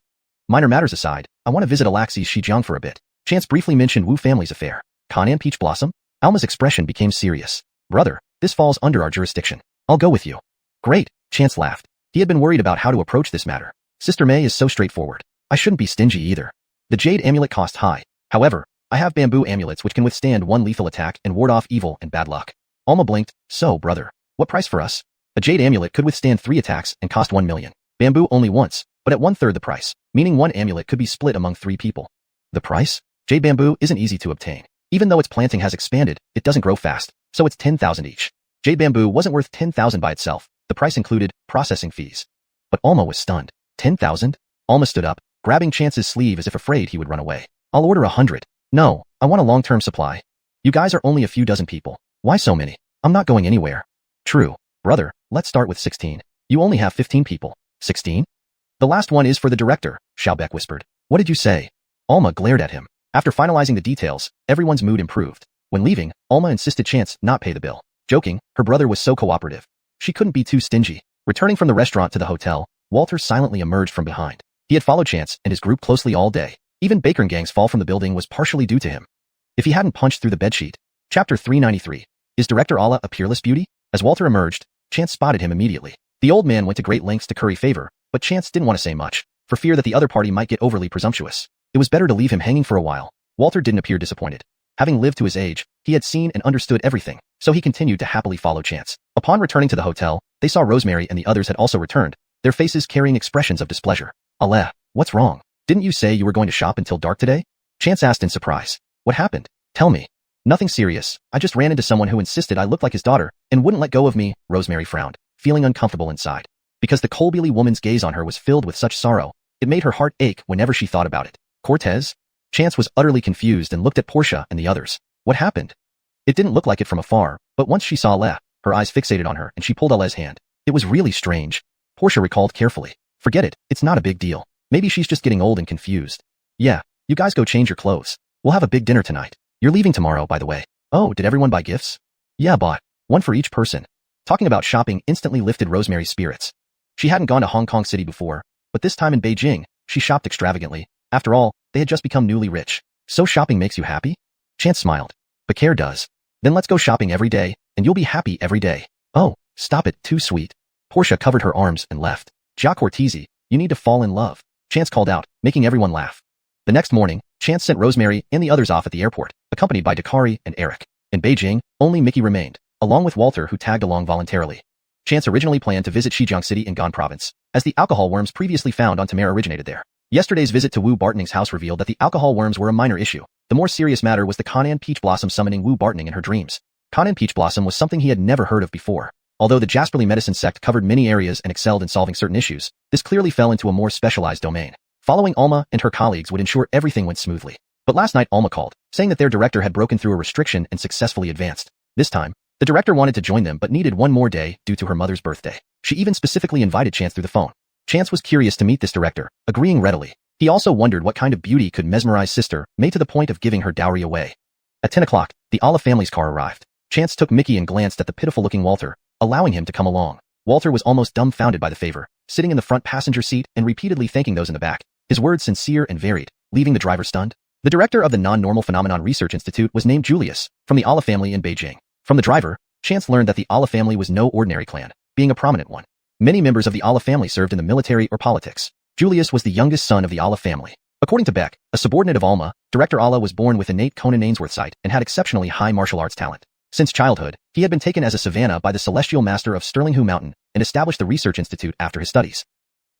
Minor matters aside, I want to visit Alaxi's Shijiang for a bit. Chance briefly mentioned Wu family's affair. Kanan Peach Blossom? Alma's expression became serious. Brother, this falls under our jurisdiction. I'll go with you. Great, Chance laughed. He had been worried about how to approach this matter. Sister May is so straightforward. I shouldn't be stingy either. The jade amulet cost high. However, I have bamboo amulets which can withstand 1 lethal attack and ward off evil and bad luck. Alma blinked. So, brother, what price for us? A jade amulet could withstand 3 attacks and cost 1 million. Bamboo only once, but at 1/3 the price, meaning 1 amulet could be split among 3 people. The price? Jade bamboo isn't easy to obtain. Even though its planting has expanded, it doesn't grow fast, so it's 10,000 each. Jade bamboo wasn't worth 10,000 by itself. The price included processing fees. But Alma was stunned. 10,000? Alma stood up, grabbing Chance's sleeve as if afraid he would run away. I'll order 100. No, I want a long-term supply. You guys are only a few dozen people. Why so many? I'm not going anywhere. True, Brother, let's start with 16. You only have 15 people. 16? The last one is for the director, Schaubek whispered. What did you say? Alma glared at him. After finalizing the details, everyone's mood improved. When leaving, Alma insisted Chance not pay the bill. Joking, her brother was so cooperative. She couldn't be too stingy. Returning from the restaurant to the hotel, Walter silently emerged from behind. He had followed Chance and his group closely all day. Even Baker & Gang's fall from the building was partially due to him. If he hadn't punched through the bedsheet. Chapter 393. Is Director Allah a peerless beauty? As Walter emerged, Chance spotted him immediately. The old man went to great lengths to curry favor, but Chance didn't want to say much, for fear that the other party might get overly presumptuous. It was better to leave him hanging for a while. Walter didn't appear disappointed. Having lived to his age, he had seen and understood everything, so he continued to happily follow Chance. Upon returning to the hotel, they saw Rosemary and the others had also returned, their faces carrying expressions of displeasure. Allah, what's wrong? Didn't you say you were going to shop until dark today? Chance asked in surprise. What happened? Tell me. Nothing serious. I just ran into someone who insisted I looked like his daughter and wouldn't let go of me. Rosemary frowned, feeling uncomfortable inside. Because the Colbily woman's gaze on her was filled with such sorrow, it made her heart ache whenever she thought about it. Cortez? Chance was utterly confused and looked at Portia and the others. What happened? It didn't look like it from afar, but once she saw Allah, her eyes fixated on her and she pulled Allah's hand. It was really strange. Portia recalled carefully. Forget it, it's not a big deal. Maybe she's just getting old and confused. Yeah, you guys go change your clothes. We'll have a big dinner tonight. You're leaving tomorrow, by the way. Oh, did everyone buy gifts? Yeah, bought. One for each person. Talking about shopping instantly lifted Rosemary's spirits. She hadn't gone to Hong Kong City before, but this time in Beijing, she shopped extravagantly. After all, they had just become newly rich. So shopping makes you happy? Chance smiled. Bakir does. Then let's go shopping every day, and you'll be happy every day. Oh, stop it, too sweet. Portia covered her arms and left. Jacques Ortizi, you need to fall in love. Chance called out, making everyone laugh. The next morning, Chance sent Rosemary and the others off at the airport, accompanied by Dakari and Eric. In Beijing, only Mickey remained, along with Walter who tagged along voluntarily. Chance originally planned to visit Xizjiang City in Gan Province, as the alcohol worms previously found on Tamar originated there. Yesterday's visit to Wu Bartoning's house revealed that the alcohol worms were a minor issue. The more serious matter was the Conan Peach Blossom summoning Wu Bartoning in her dreams. Conan Peach Blossom was something he had never heard of before. Although the Jasperly Medicine Sect covered many areas and excelled in solving certain issues, this clearly fell into a more specialized domain. Following Alma and her colleagues would ensure everything went smoothly. But last night Alma called, saying that their director had broken through a restriction and successfully advanced. This time, the director wanted to join them but needed one more day due to her mother's birthday. She even specifically invited Chance through the phone. Chance was curious to meet this director, agreeing readily. He also wondered what kind of beauty could mesmerize Sister May to the point of giving her dowry away. At 10 o'clock, the Alla family's car arrived. Chance took Mickey and glanced at the pitiful-looking Walter, allowing him to come along. Walter was almost dumbfounded by the favor, sitting in the front passenger seat and repeatedly thanking those in the back. His words sincere and varied, leaving the driver stunned. The director of the Non-Normal Phenomenon Research Institute was named Julius, from the Alla family in Beijing. From the driver, Chance learned that the Alla family was no ordinary clan, being a prominent one. Many members of the Alla family served in the military or politics. Julius was the youngest son of the Alla family. According to Beck, a subordinate of Alma, Director Alla was born with innate Conan Ainsworth sight and had exceptionally high martial arts talent. Since childhood, he had been taken as a savannah by the celestial master of Stirlinghu Mountain and established the research institute after his studies.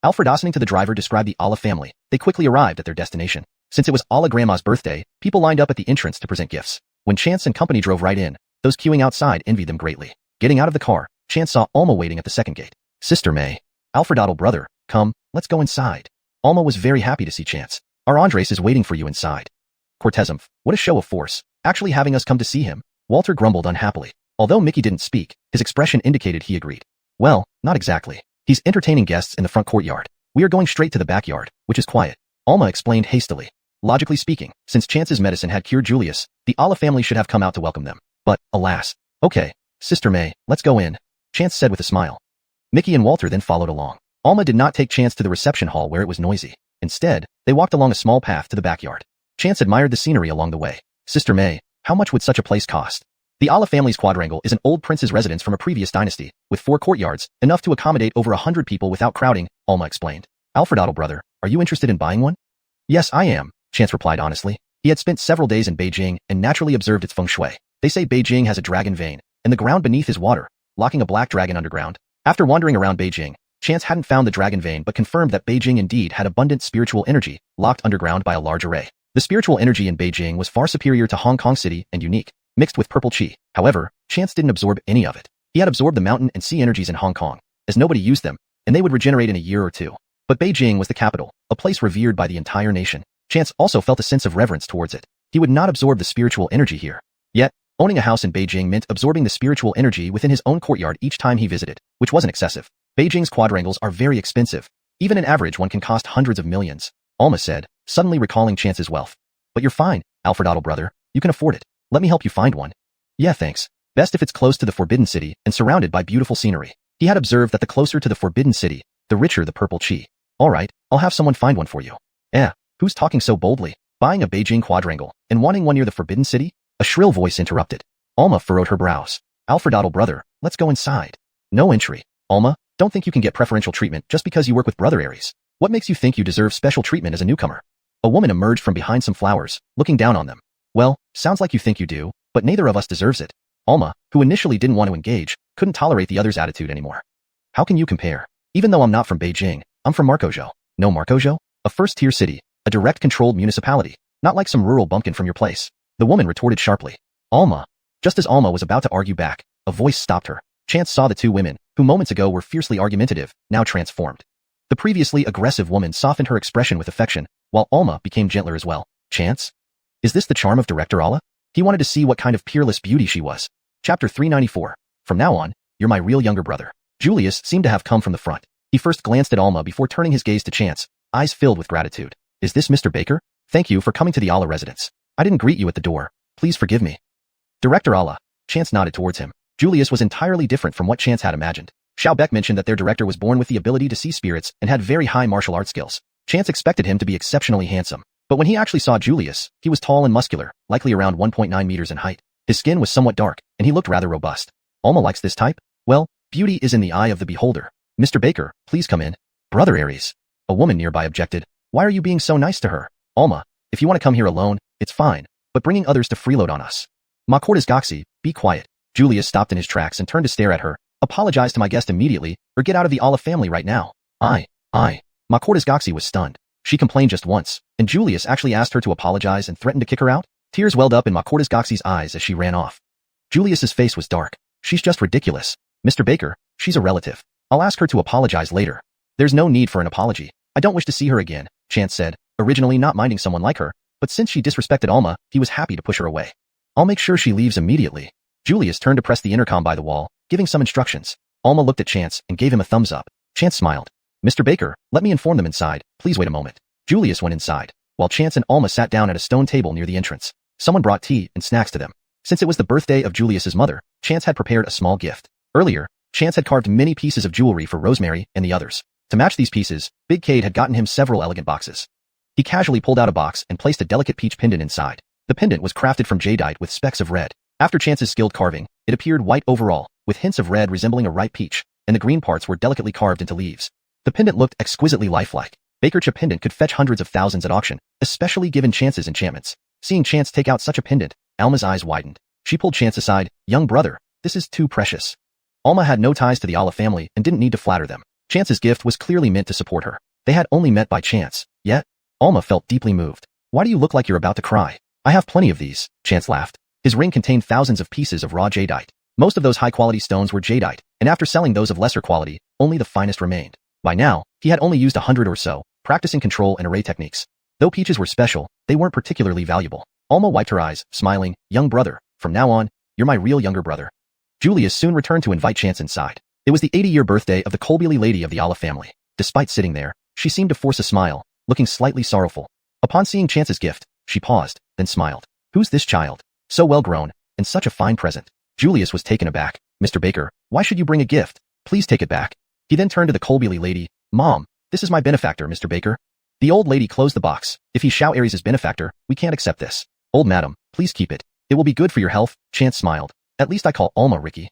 Alfred Ossining to the driver described the Alla family. They quickly arrived at their destination. Since it was Alla Grandma's birthday, people lined up at the entrance to present gifts. When Chance and company drove right in, those queuing outside envied them greatly. Getting out of the car, Chance saw Alma waiting at the second gate. Sister May. Alfredaddle brother, come, let's go inside. Alma was very happy to see Chance. Our Andres is waiting for you inside. Cortezum, what a show of force, actually having us come to see him. Walter grumbled unhappily. Although Mickey didn't speak, his expression indicated he agreed. Well, not exactly. He's entertaining guests in the front courtyard. We are going straight to the backyard, which is quiet. Alma explained hastily. Logically speaking, since Chance's medicine had cured Julius, the Alla family should have come out to welcome them. But, alas. Okay, Sister May, let's go in, Chance said with a smile. Mickey and Walter then followed along. Alma did not take Chance to the reception hall where it was noisy. Instead, they walked along a small path to the backyard. Chance admired the scenery along the way. Sister May, how much would such a place cost? The Alla family's quadrangle is an old prince's residence from a previous dynasty, with 4 courtyards, enough to accommodate over 100 people without crowding, Alma explained. Alfredaddle brother, are you interested in buying one? Yes, I am, Chance replied honestly. He had spent several days in Beijing and naturally observed its feng shui. They say Beijing has a dragon vein, and the ground beneath is water, locking a black dragon underground. After wandering around Beijing, Chance hadn't found the dragon vein but confirmed that Beijing indeed had abundant spiritual energy, locked underground by a large array. The spiritual energy in Beijing was far superior to Hong Kong City and unique, mixed with purple chi. However, Chance didn't absorb any of it. He had absorbed the mountain and sea energies in Hong Kong, as nobody used them, and they would regenerate in a year or two. But Beijing was the capital, a place revered by the entire nation. Chance also felt a sense of reverence towards it. He would not absorb the spiritual energy here. Yet, Owning a house in Beijing meant absorbing the spiritual energy within his own courtyard each time he visited, which wasn't excessive. Beijing's quadrangles are very expensive. Even an average one can cost hundreds of millions, Alma said, suddenly recalling Chance's wealth. But you're fine, Alfredottle brother. You can afford it. Let me help you find one. Yeah, thanks. Best if it's close to the Forbidden City and surrounded by beautiful scenery. He had observed that the closer to the Forbidden City, the richer the purple chi. All right, I'll have someone find one for you. Who's talking so boldly? Buying a Beijing quadrangle and wanting one near the Forbidden City? A shrill voice interrupted. Alma furrowed her brows. Alfredottle brother, let's go inside. No entry. Alma, don't think you can get preferential treatment just because you work with Brother Aries. What makes you think you deserve special treatment as a newcomer? A woman emerged from behind some flowers, looking down on them. Well, sounds like you think you do, but neither of us deserves it. Alma, who initially didn't want to engage, couldn't tolerate the other's attitude anymore. How can you compare? Even though I'm not from Beijing, I'm from Marcojo. No Marcojo? A first-tier city, a direct-controlled municipality, not like some rural bumpkin from your place. The woman retorted sharply. Alma. Just as Alma was about to argue back, a voice stopped her. Chance saw the two women, who moments ago were fiercely argumentative, now transformed. The previously aggressive woman softened her expression with affection, while Alma became gentler as well. Chance? Is this the charm of Director Allah? He wanted to see what kind of peerless beauty she was. Chapter 394. From now on, you're my real younger brother. Julius seemed to have come from the front. He first glanced at Alma before turning his gaze to Chance, eyes filled with gratitude. Is this Mr. Baker? Thank you for coming to the Allah residence. I didn't greet you at the door. Please forgive me. Director Allah. Chance nodded towards him. Julius was entirely different from what Chance had imagined. Xiao Beck mentioned that their director was born with the ability to see spirits and had very high martial arts skills. Chance expected him to be exceptionally handsome. But when he actually saw Julius, he was tall and muscular, likely around 1.9 meters in height. His skin was somewhat dark, and he looked rather robust. Alma likes this type? Well, beauty is in the eye of the beholder. Mr. Baker, please come in. Brother Aries. A woman nearby objected. Why are you being so nice to her? Alma, if you want to come here alone, it's fine, but bringing others to freeload on us. Ma Cortes Goxi, be quiet. Julius stopped in his tracks and turned to stare at her. Apologize to my guest immediately, or get out of the Allah family right now. Ma Cortes Goxi was stunned. She complained just once, and Julius actually asked her to apologize and threatened to kick her out? Tears welled up in Ma Cortes Goxi's eyes as she ran off. Julius's face was dark. She's just ridiculous. Mr. Baker, she's a relative. I'll ask her to apologize later. There's no need for an apology. I don't wish to see her again, Chance said, originally not minding someone like her, but since she disrespected Alma, he was happy to push her away. I'll make sure she leaves immediately. Julius turned to press the intercom by the wall, giving some instructions. Alma looked at Chance and gave him a thumbs up. Chance smiled. Mr. Baker, let me inform them inside. Please wait a moment. Julius went inside, while Chance and Alma sat down at a stone table near the entrance. Someone brought tea and snacks to them. Since it was the birthday of Julius's mother, Chance had prepared a small gift. Earlier, Chance had carved many pieces of jewelry for Rosemary and the others. To match these pieces, Big Cade had gotten him several elegant boxes. He casually pulled out a box and placed a delicate peach pendant inside. The pendant was crafted from jadeite with specks of red. After Chance's skilled carving, it appeared white overall, with hints of red resembling a ripe peach, and the green parts were delicately carved into leaves. The pendant looked exquisitely lifelike. Baker's pendant could fetch hundreds of thousands at auction, especially given Chance's enchantments. Seeing Chance take out such a pendant, Alma's eyes widened. She pulled Chance aside. Young brother, this is too precious. Alma had no ties to the Allah family and didn't need to flatter them. Chance's gift was clearly meant to support her. They had only met by chance, yet Alma felt deeply moved. Why do you look like you're about to cry? I have plenty of these, Chance laughed. His ring contained thousands of pieces of raw jadeite. Most of those high-quality stones were jadeite, and after selling those of lesser quality, only the finest remained. By now, he had only used 100 or so, practicing control and array techniques. Though peaches were special, they weren't particularly valuable. Alma wiped her eyes, smiling. Young brother, from now on, you're my real younger brother. Julius soon returned to invite Chance inside. It was the 80-year birthday of the Colbily lady of the Allah family. Despite sitting there, she seemed to force a smile, looking slightly sorrowful. Upon seeing Chance's gift, she paused, then smiled. Who's this child? So well grown, and such a fine present. Julius was taken aback. Mr. Baker, why should you bring a gift? Please take it back. He then turned to the Colbily lady. Mom, this is my benefactor, Mr. Baker. The old lady closed the box. If he's Xiao Aries' benefactor, we can't accept this. Old madam, please keep it. It will be good for your health. Chance smiled. At least I call Alma Ricky.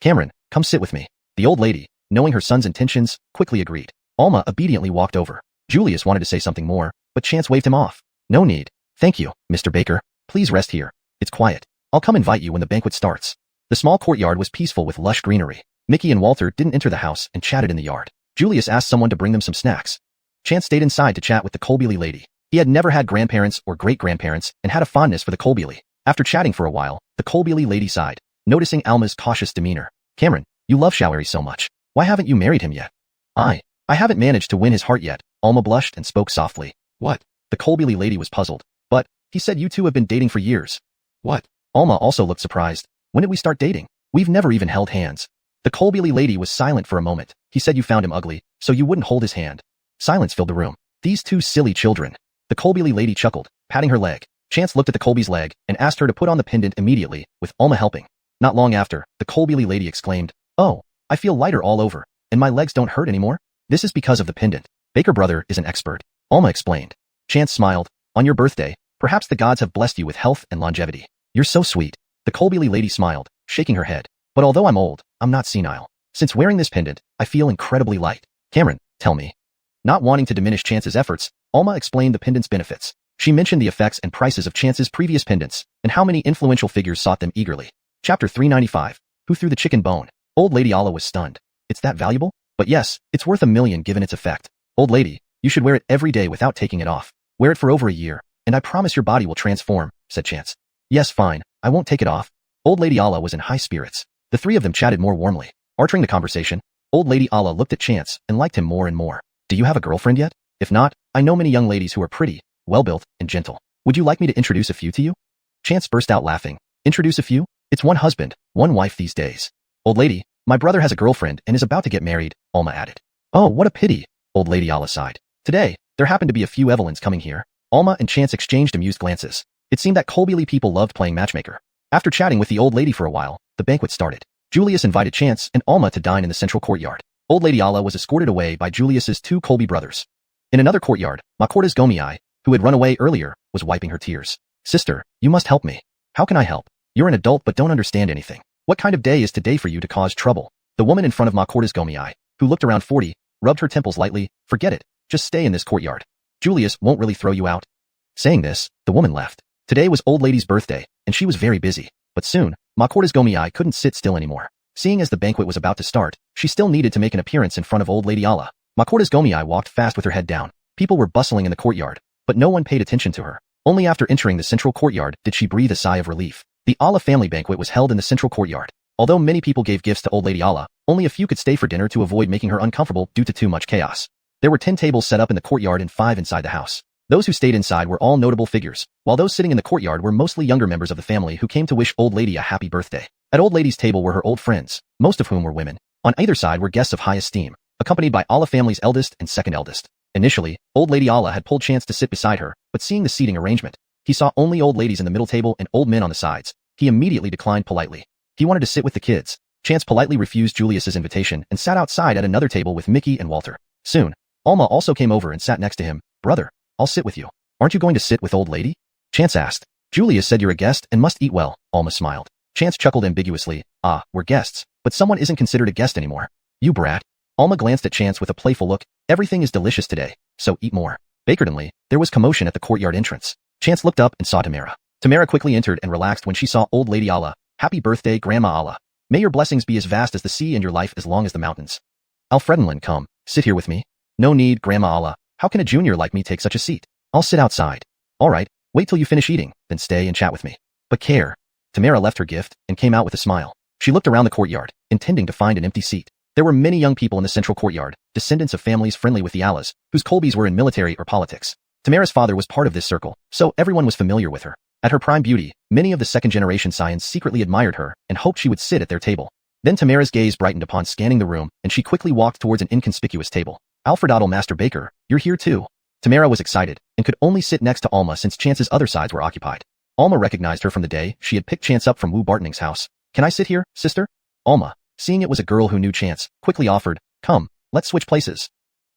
Cameron, come sit with me. The old lady, knowing her son's intentions, quickly agreed. Alma obediently walked over. Julius wanted to say something more, but Chance waved him off. No need. Thank you, Mr. Baker. Please rest here. It's quiet. I'll come invite you when the banquet starts. The small courtyard was peaceful with lush greenery. Mickey and Walter didn't enter the house and chatted in the yard. Julius asked someone to bring them some snacks. Chance stayed inside to chat with the Colbily lady. He had never had grandparents or great-grandparents and had a fondness for the Colbily. After chatting for a while, the Colbily lady sighed, noticing Alma's cautious demeanor. Cameron, you love Xiao Aries so much. Why haven't you married him yet? I haven't managed to win his heart yet. Alma blushed and spoke softly. What? The Colbily lady was puzzled. But, he said you two have been dating for years. What? Alma also looked surprised. When did we start dating? We've never even held hands. The Colby lady was silent for a moment. He said you found him ugly, so you wouldn't hold his hand. Silence filled the room. These two silly children. The Colby lady chuckled, patting her leg. Chance looked at the Colby's leg and asked her to put on the pendant immediately, with Alma helping. Not long after, the Colby lady exclaimed, "Oh, I feel lighter all over, and my legs don't hurt anymore. This is because of the pendant. Baker brother is an expert," Alma explained. Chance smiled. "On your birthday, perhaps the gods have blessed you with health and longevity. You're so sweet." The Colby lady smiled, shaking her head. "But although I'm old, I'm not senile. Since wearing this pendant, I feel incredibly light. Cameron, tell me." Not wanting to diminish Chance's efforts, Alma explained the pendant's benefits. She mentioned the effects and prices of Chance's previous pendants, and how many influential figures sought them eagerly. Chapter 395. Who threw the chicken bone? Old Lady Alla was stunned. "It's that valuable? But yes, it's worth $1 million given its effect. Old lady, you should wear it every day without taking it off. Wear it for over a year, and I promise your body will transform," said Chance. "Yes, fine, I won't take it off." Old Lady Alla was in high spirits. The three of them chatted more warmly. Arching the conversation, Old Lady Alla looked at Chance and liked him more and more. "Do you have a girlfriend yet? If not, I know many young ladies who are pretty, well-built, and gentle. Would you like me to introduce a few to you?" Chance burst out laughing. "Introduce a few? It's one husband, one wife these days." "Old lady, my brother has a girlfriend and is about to get married," Alma added. "Oh, what a pity," Old Lady Alla sighed. Today, there happened to be a few Evelyns coming here. Alma and Chance exchanged amused glances. It seemed that Colby people loved playing matchmaker. After chatting with the old lady for a while, the banquet started. Julius invited Chance and Alma to dine in the central courtyard. Old Lady Alla was escorted away by Julius's two Colby brothers. In another courtyard, Makorta's Gomii, who had run away earlier, was wiping her tears. "Sister, you must help me." "How can I help? You're an adult but don't understand anything. What kind of day is today for you to cause trouble?" The woman in front of Makorta's Gomii, who looked around 40, rubbed her temples lightly. "Forget it. Just stay in this courtyard. Julius won't really throw you out." Saying this, the woman left. Today was Old Lady's birthday, and she was very busy. But soon, Makorta's Gomii couldn't sit still anymore. Seeing as the banquet was about to start, she still needed to make an appearance in front of Old Lady Alla. Makorta's Gomii walked fast with her head down. People were bustling in the courtyard, but no one paid attention to her. Only after entering the central courtyard did she breathe a sigh of relief. The Alla family banquet was held in the central courtyard. Although many people gave gifts to Old Lady Alla, only a few could stay for dinner to avoid making her uncomfortable due to too much chaos. There were 10 tables set up in the courtyard and 5 inside the house. Those who stayed inside were all notable figures, while those sitting in the courtyard were mostly younger members of the family who came to wish Old Lady a happy birthday. At Old Lady's table were her old friends, most of whom were women. On either side were guests of high esteem, accompanied by Alla family's eldest and second eldest. Initially, Old Lady Alla had pulled Chance to sit beside her, but seeing the seating arrangement, he saw only old ladies in the middle table and old men on the sides. He immediately declined politely. He wanted to sit with the kids. Chance politely refused Julius's invitation and sat outside at another table with Mickey and Walter. Soon, Alma also came over and sat next to him. "Brother, I'll sit with you. Aren't you going to sit with Old Lady?" Chance asked. "Julius said you're a guest and must eat well," Alma smiled. Chance chuckled ambiguously. "Ah, we're guests, but someone isn't considered a guest anymore." "You brat." Alma glanced at Chance with a playful look. "Everything is delicious today, so eat more." Bakertonly, there was commotion at the courtyard entrance. Chance looked up and saw Tamara. Tamara quickly entered and relaxed when she saw Old Lady Alla. "Happy birthday, Grandma Alla. May your blessings be as vast as the sea and your life as long as the mountains." "Alfredenlin, come, sit here with me." "No need, Grandma Alla. How can a junior like me take such a seat? I'll sit outside." "All right, wait till you finish eating, then stay and chat with me." "But care." Tamara left her gift and came out with a smile. She looked around the courtyard, intending to find an empty seat. There were many young people in the central courtyard, descendants of families friendly with the Allas, whose Colbys were in military or politics. Tamara's father was part of this circle, so everyone was familiar with her. At her prime beauty, many of the second-generation Scions secretly admired her and hoped she would sit at their table. Then Tamara's gaze brightened upon scanning the room, and she quickly walked towards an inconspicuous table. "Alfredadel Master Baker, you're here too." Tamara was excited, and could only sit next to Alma since Chance's other sides were occupied. Alma recognized her from the day she had picked Chance up from Wu Bartoning's house. "Can I sit here, sister?" Alma, seeing it was a girl who knew Chance, quickly offered, "Come, let's switch places."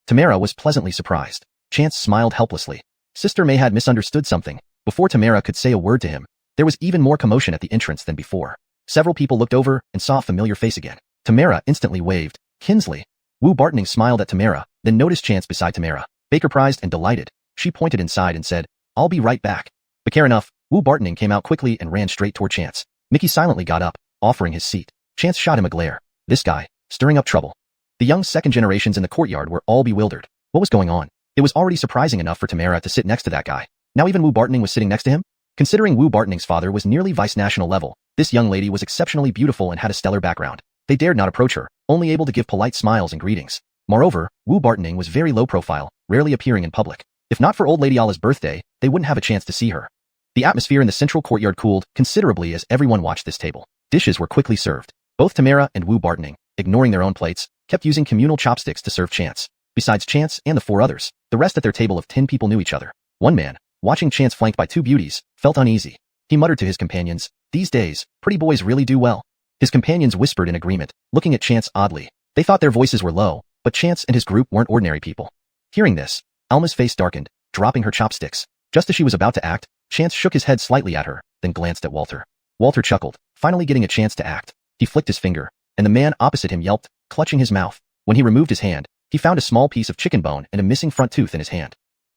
Tamara was pleasantly surprised. Chance smiled helplessly. Sister May had misunderstood something. Before Tamara could say a word to him, there was even more commotion at the entrance than before. Several people looked over and saw a familiar face again. Tamara instantly waved. "Kinsley." Wu Bartoning smiled at Tamara, then noticed Chance beside Tamara. Baker prized and delighted. She pointed inside and said, "I'll be right back." But care enough, Wu Bartoning came out quickly and ran straight toward Chance. Mickey silently got up, offering his seat. Chance shot him a glare. This guy, stirring up trouble. The young second generations in the courtyard were all bewildered. What was going on? It was already surprising enough for Tamara to sit next to that guy. Now even Wu Bartoning was sitting next to him? Considering Wu Bartoning's father was nearly vice-national level, this young lady was exceptionally beautiful and had a stellar background. They dared not approach her, only able to give polite smiles and greetings. Moreover, Wu Bartoning was very low profile, rarely appearing in public. If not for Old Lady Alla's birthday, they wouldn't have a chance to see her. The atmosphere in the central courtyard cooled considerably as everyone watched this table. Dishes were quickly served. Both Tamara and Wu Bartning, ignoring their own plates, kept using communal chopsticks to serve Chance. Besides Chance and the 4 others, the rest at their table of 10 people knew each other. One man, watching Chance flanked by 2 beauties, felt uneasy. He muttered to his companions, "These days, pretty boys really do well." His companions whispered in agreement, looking at Chance oddly. They thought their voices were low, but Chance and his group weren't ordinary people. Hearing this, Alma's face darkened, dropping her chopsticks. Just as she was about to act, Chance shook his head slightly at her, then glanced at Walter. Walter chuckled, finally getting a chance to act. He flicked his finger, and the man opposite him yelped, clutching his mouth. When he removed his hand, he found a small piece of chicken bone and a missing front tooth in his hand.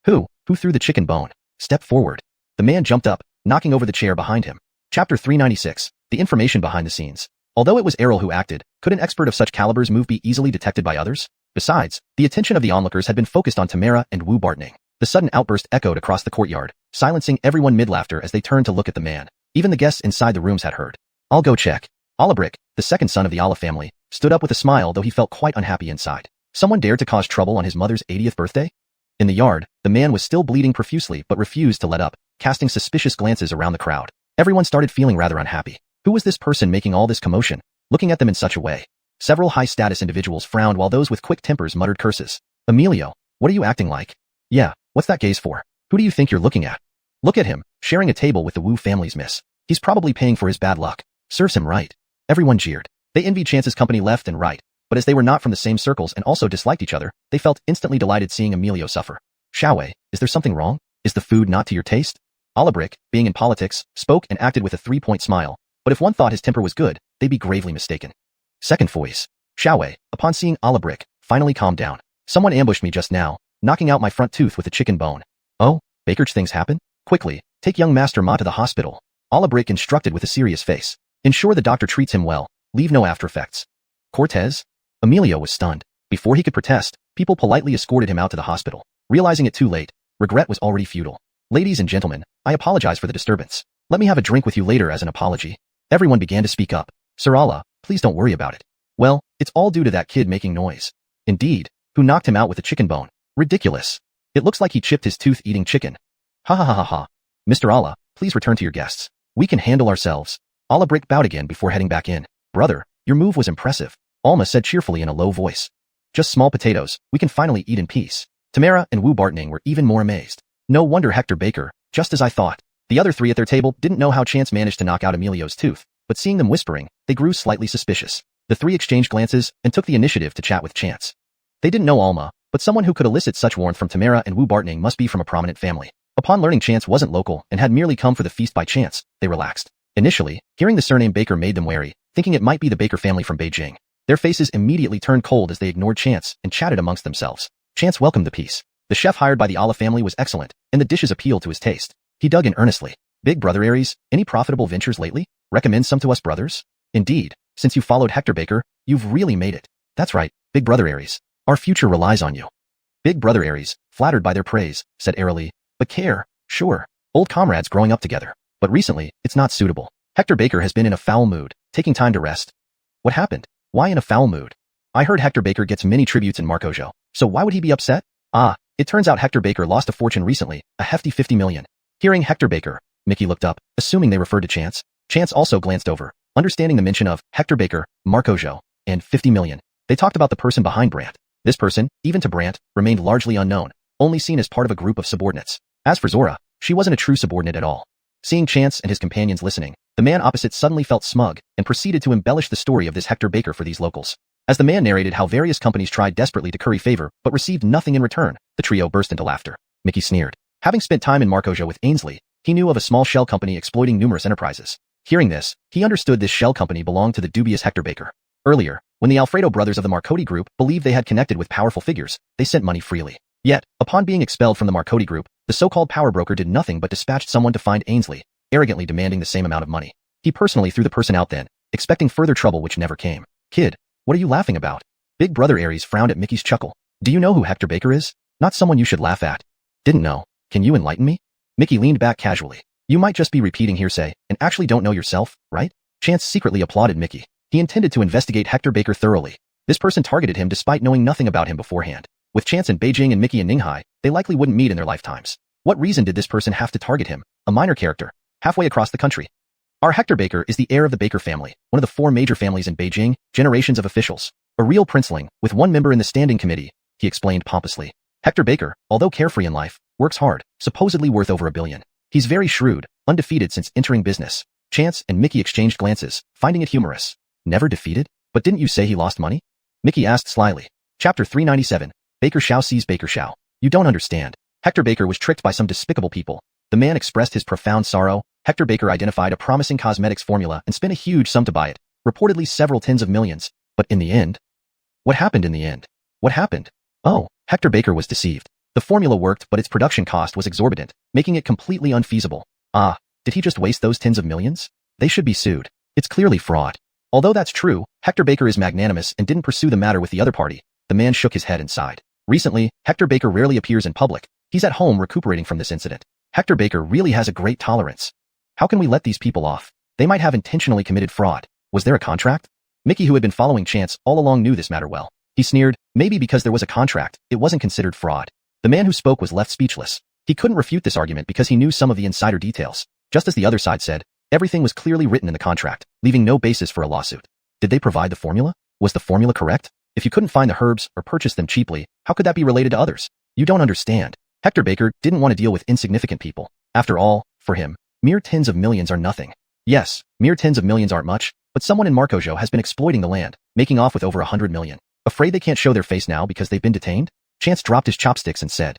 Who threw the chicken bone? Step forward. The man jumped up, knocking over the chair behind him. Chapter 396, The Information Behind the Scenes. Although it was Errol who acted, could an expert of such caliber's move be easily detected by others? Besides, the attention of the onlookers had been focused on Tamara and Wu Bartning. The sudden outburst echoed across the courtyard, silencing everyone mid-laughter as they turned to look at the man. Even the guests inside the rooms had heard. "I'll go check." Olabrick, the second son of the Ala family, stood up with a smile though he felt quite unhappy inside. Someone dared to cause trouble on his mother's 80th birthday? In the yard, the man was still bleeding profusely but refused to let up, casting suspicious glances around the crowd. Everyone started feeling rather unhappy. Who was this person making all this commotion, looking at them in such a way? Several high-status individuals frowned while those with quick tempers muttered curses. "Emilio, what are you acting like? Yeah, what's that gaze for? Who do you think you're looking at? Look at him, sharing a table with the Wu family's miss. He's probably paying for his bad luck. Serves him right." Everyone jeered. They envied Chance's company left and right, but as they were not from the same circles and also disliked each other, they felt instantly delighted seeing Emilio suffer. "Xiaowei, is there something wrong? Is the food not to your taste?" Olabrick, being in politics, spoke and acted with a 3-point smile, but if one thought his temper was good, they'd be gravely mistaken. Second voice. Xiaowei, upon seeing Olabrick, finally calmed down. "Someone ambushed me just now, knocking out my front tooth with a chicken bone." "Oh, Baker's things happen? Quickly, take young Master Ma to the hospital." Olabrick instructed with a serious face. "Ensure the doctor treats him well, leave no after effects." Cortez? Emilio was stunned. Before he could protest, people politely escorted him out to the hospital. Realizing it too late, regret was already futile. "Ladies and gentlemen, I apologize for the disturbance. Let me have a drink with you later as an apology." Everyone began to speak up. "Sir Allah, please don't worry about it." "Well, it's all due to that kid making noise." "Indeed, who knocked him out with a chicken bone? Ridiculous. It looks like he chipped his tooth eating chicken." "Ha ha ha ha ha. Mr. Allah, please return to your guests. We can handle ourselves." Olabrick bowed again before heading back in. "Brother, your move was impressive," Alma said cheerfully in a low voice. "Just small potatoes, we can finally eat in peace." Tamara and Wu Bartning were even more amazed. "No wonder Hector Baker, just as I thought." The other 3 at their table didn't know how Chance managed to knock out Emilio's tooth, but seeing them whispering, they grew slightly suspicious. The 3 exchanged glances and took the initiative to chat with Chance. They didn't know Alma, but someone who could elicit such warmth from Tamara and Wu Bartning must be from a prominent family. Upon learning Chance wasn't local and had merely come for the feast by chance, they relaxed. Initially, hearing the surname Baker made them wary, thinking it might be the Baker family from Beijing. Their faces immediately turned cold as they ignored Chance and chatted amongst themselves. Chance welcomed the peace. The chef hired by the Ala family was excellent, and the dishes appealed to his taste. He dug in earnestly. "Big brother Aries, any profitable ventures lately? Recommend some to us brothers?" "Indeed, since you followed Hector Baker, you've really made it." "That's right, Big brother Aries. Our future relies on you." Big brother Aries, flattered by their praise, said airily, "But care, sure. Old comrades growing up together. But recently, it's not suitable. Hector Baker has been in a foul mood, taking time to rest." "What happened? Why in a foul mood?" "I heard Hector Baker gets many tributes in Marcojo, so why would he be upset?" "Ah, it turns out Hector Baker lost a fortune recently, a hefty 50 million. Hearing Hector Baker, Mickey looked up, assuming they referred to Chance. Chance also glanced over, understanding the mention of Hector Baker, Marcojo, and 50 million. They talked about the person behind Brandt. This person, even to Brandt, remained largely unknown, only seen as part of a group of subordinates. As for Zora, she wasn't a true subordinate at all. Seeing Chance and his companions listening, the man opposite suddenly felt smug and proceeded to embellish the story of this Hector Baker for these locals. As the man narrated how various companies tried desperately to curry favor but received nothing in return, the trio burst into laughter. Mickey sneered. Having spent time in Marcojo with Ainsley, he knew of a small shell company exploiting numerous enterprises. Hearing this, he understood this shell company belonged to the dubious Hector Baker. Earlier, when the Alfredo brothers of the Marcotti group believed they had connected with powerful figures, they sent money freely. Yet, upon being expelled from the Marcotti group, the so-called power broker did nothing but dispatched someone to find Ainsley, arrogantly demanding the same amount of money. He personally threw the person out then, expecting further trouble which never came. "Kid, what are you laughing about?" Big brother Aries frowned at Mickey's chuckle. "Do you know who Hector Baker is? Not someone you should laugh at." "Didn't know. Can you enlighten me?" Mickey leaned back casually. "You might just be repeating hearsay and actually don't know yourself, right?" Chance secretly applauded Mickey. He intended to investigate Hector Baker thoroughly. This person targeted him despite knowing nothing about him beforehand. With Chance in Beijing and Mickey in Ninghai, they likely wouldn't meet in their lifetimes. What reason did this person have to target him, a minor character, halfway across the country? Our Hector Baker is the heir of the Baker family, one of the 4 major families in Beijing, generations of officials. A real princeling, with 1 member in the standing committee, he explained pompously. Hector Baker, although carefree in life, works hard, supposedly worth over $1 billion. He's very shrewd, undefeated since entering business. Chance and Mickey exchanged glances, finding it humorous. Never defeated? But didn't you say he lost money? Mickey asked slyly. Chapter 397. Baker Xiao sees Baker Xiao. You don't understand. Hector Baker was tricked by some despicable people. The man expressed his profound sorrow. Hector Baker identified a promising cosmetics formula and spent a huge sum to buy it, reportedly several tens of millions. But in the end? What happened in the end? What happened? Oh, Hector Baker was deceived. The formula worked, but its production cost was exorbitant, making it completely unfeasible. Ah, did he just waste those tens of millions? They should be sued. It's clearly fraud. Although that's true, Hector Baker is magnanimous and didn't pursue the matter with the other party. The man shook his head and sighed. Recently, Hector Baker rarely appears in public. He's at home recuperating from this incident. Hector Baker really has a great tolerance. How can we let these people off? They might have intentionally committed fraud. Was there a contract? Mickey, who had been following Chance all along, knew this matter well. He sneered, maybe because there was a contract, it wasn't considered fraud. The man who spoke was left speechless. He couldn't refute this argument because he knew some of the insider details. Just as the other side said, everything was clearly written in the contract, leaving no basis for a lawsuit. Did they provide the formula? Was the formula correct? If you couldn't find the herbs or purchase them cheaply, how could that be related to others? You don't understand. Hector Baker didn't want to deal with insignificant people. After all, for him, mere tens of millions are nothing. Yes, mere tens of millions aren't much, but someone in Marcojo has been exploiting the land, making off with over 100 million. Afraid they can't show their face now because they've been detained? Chance dropped his chopsticks and said,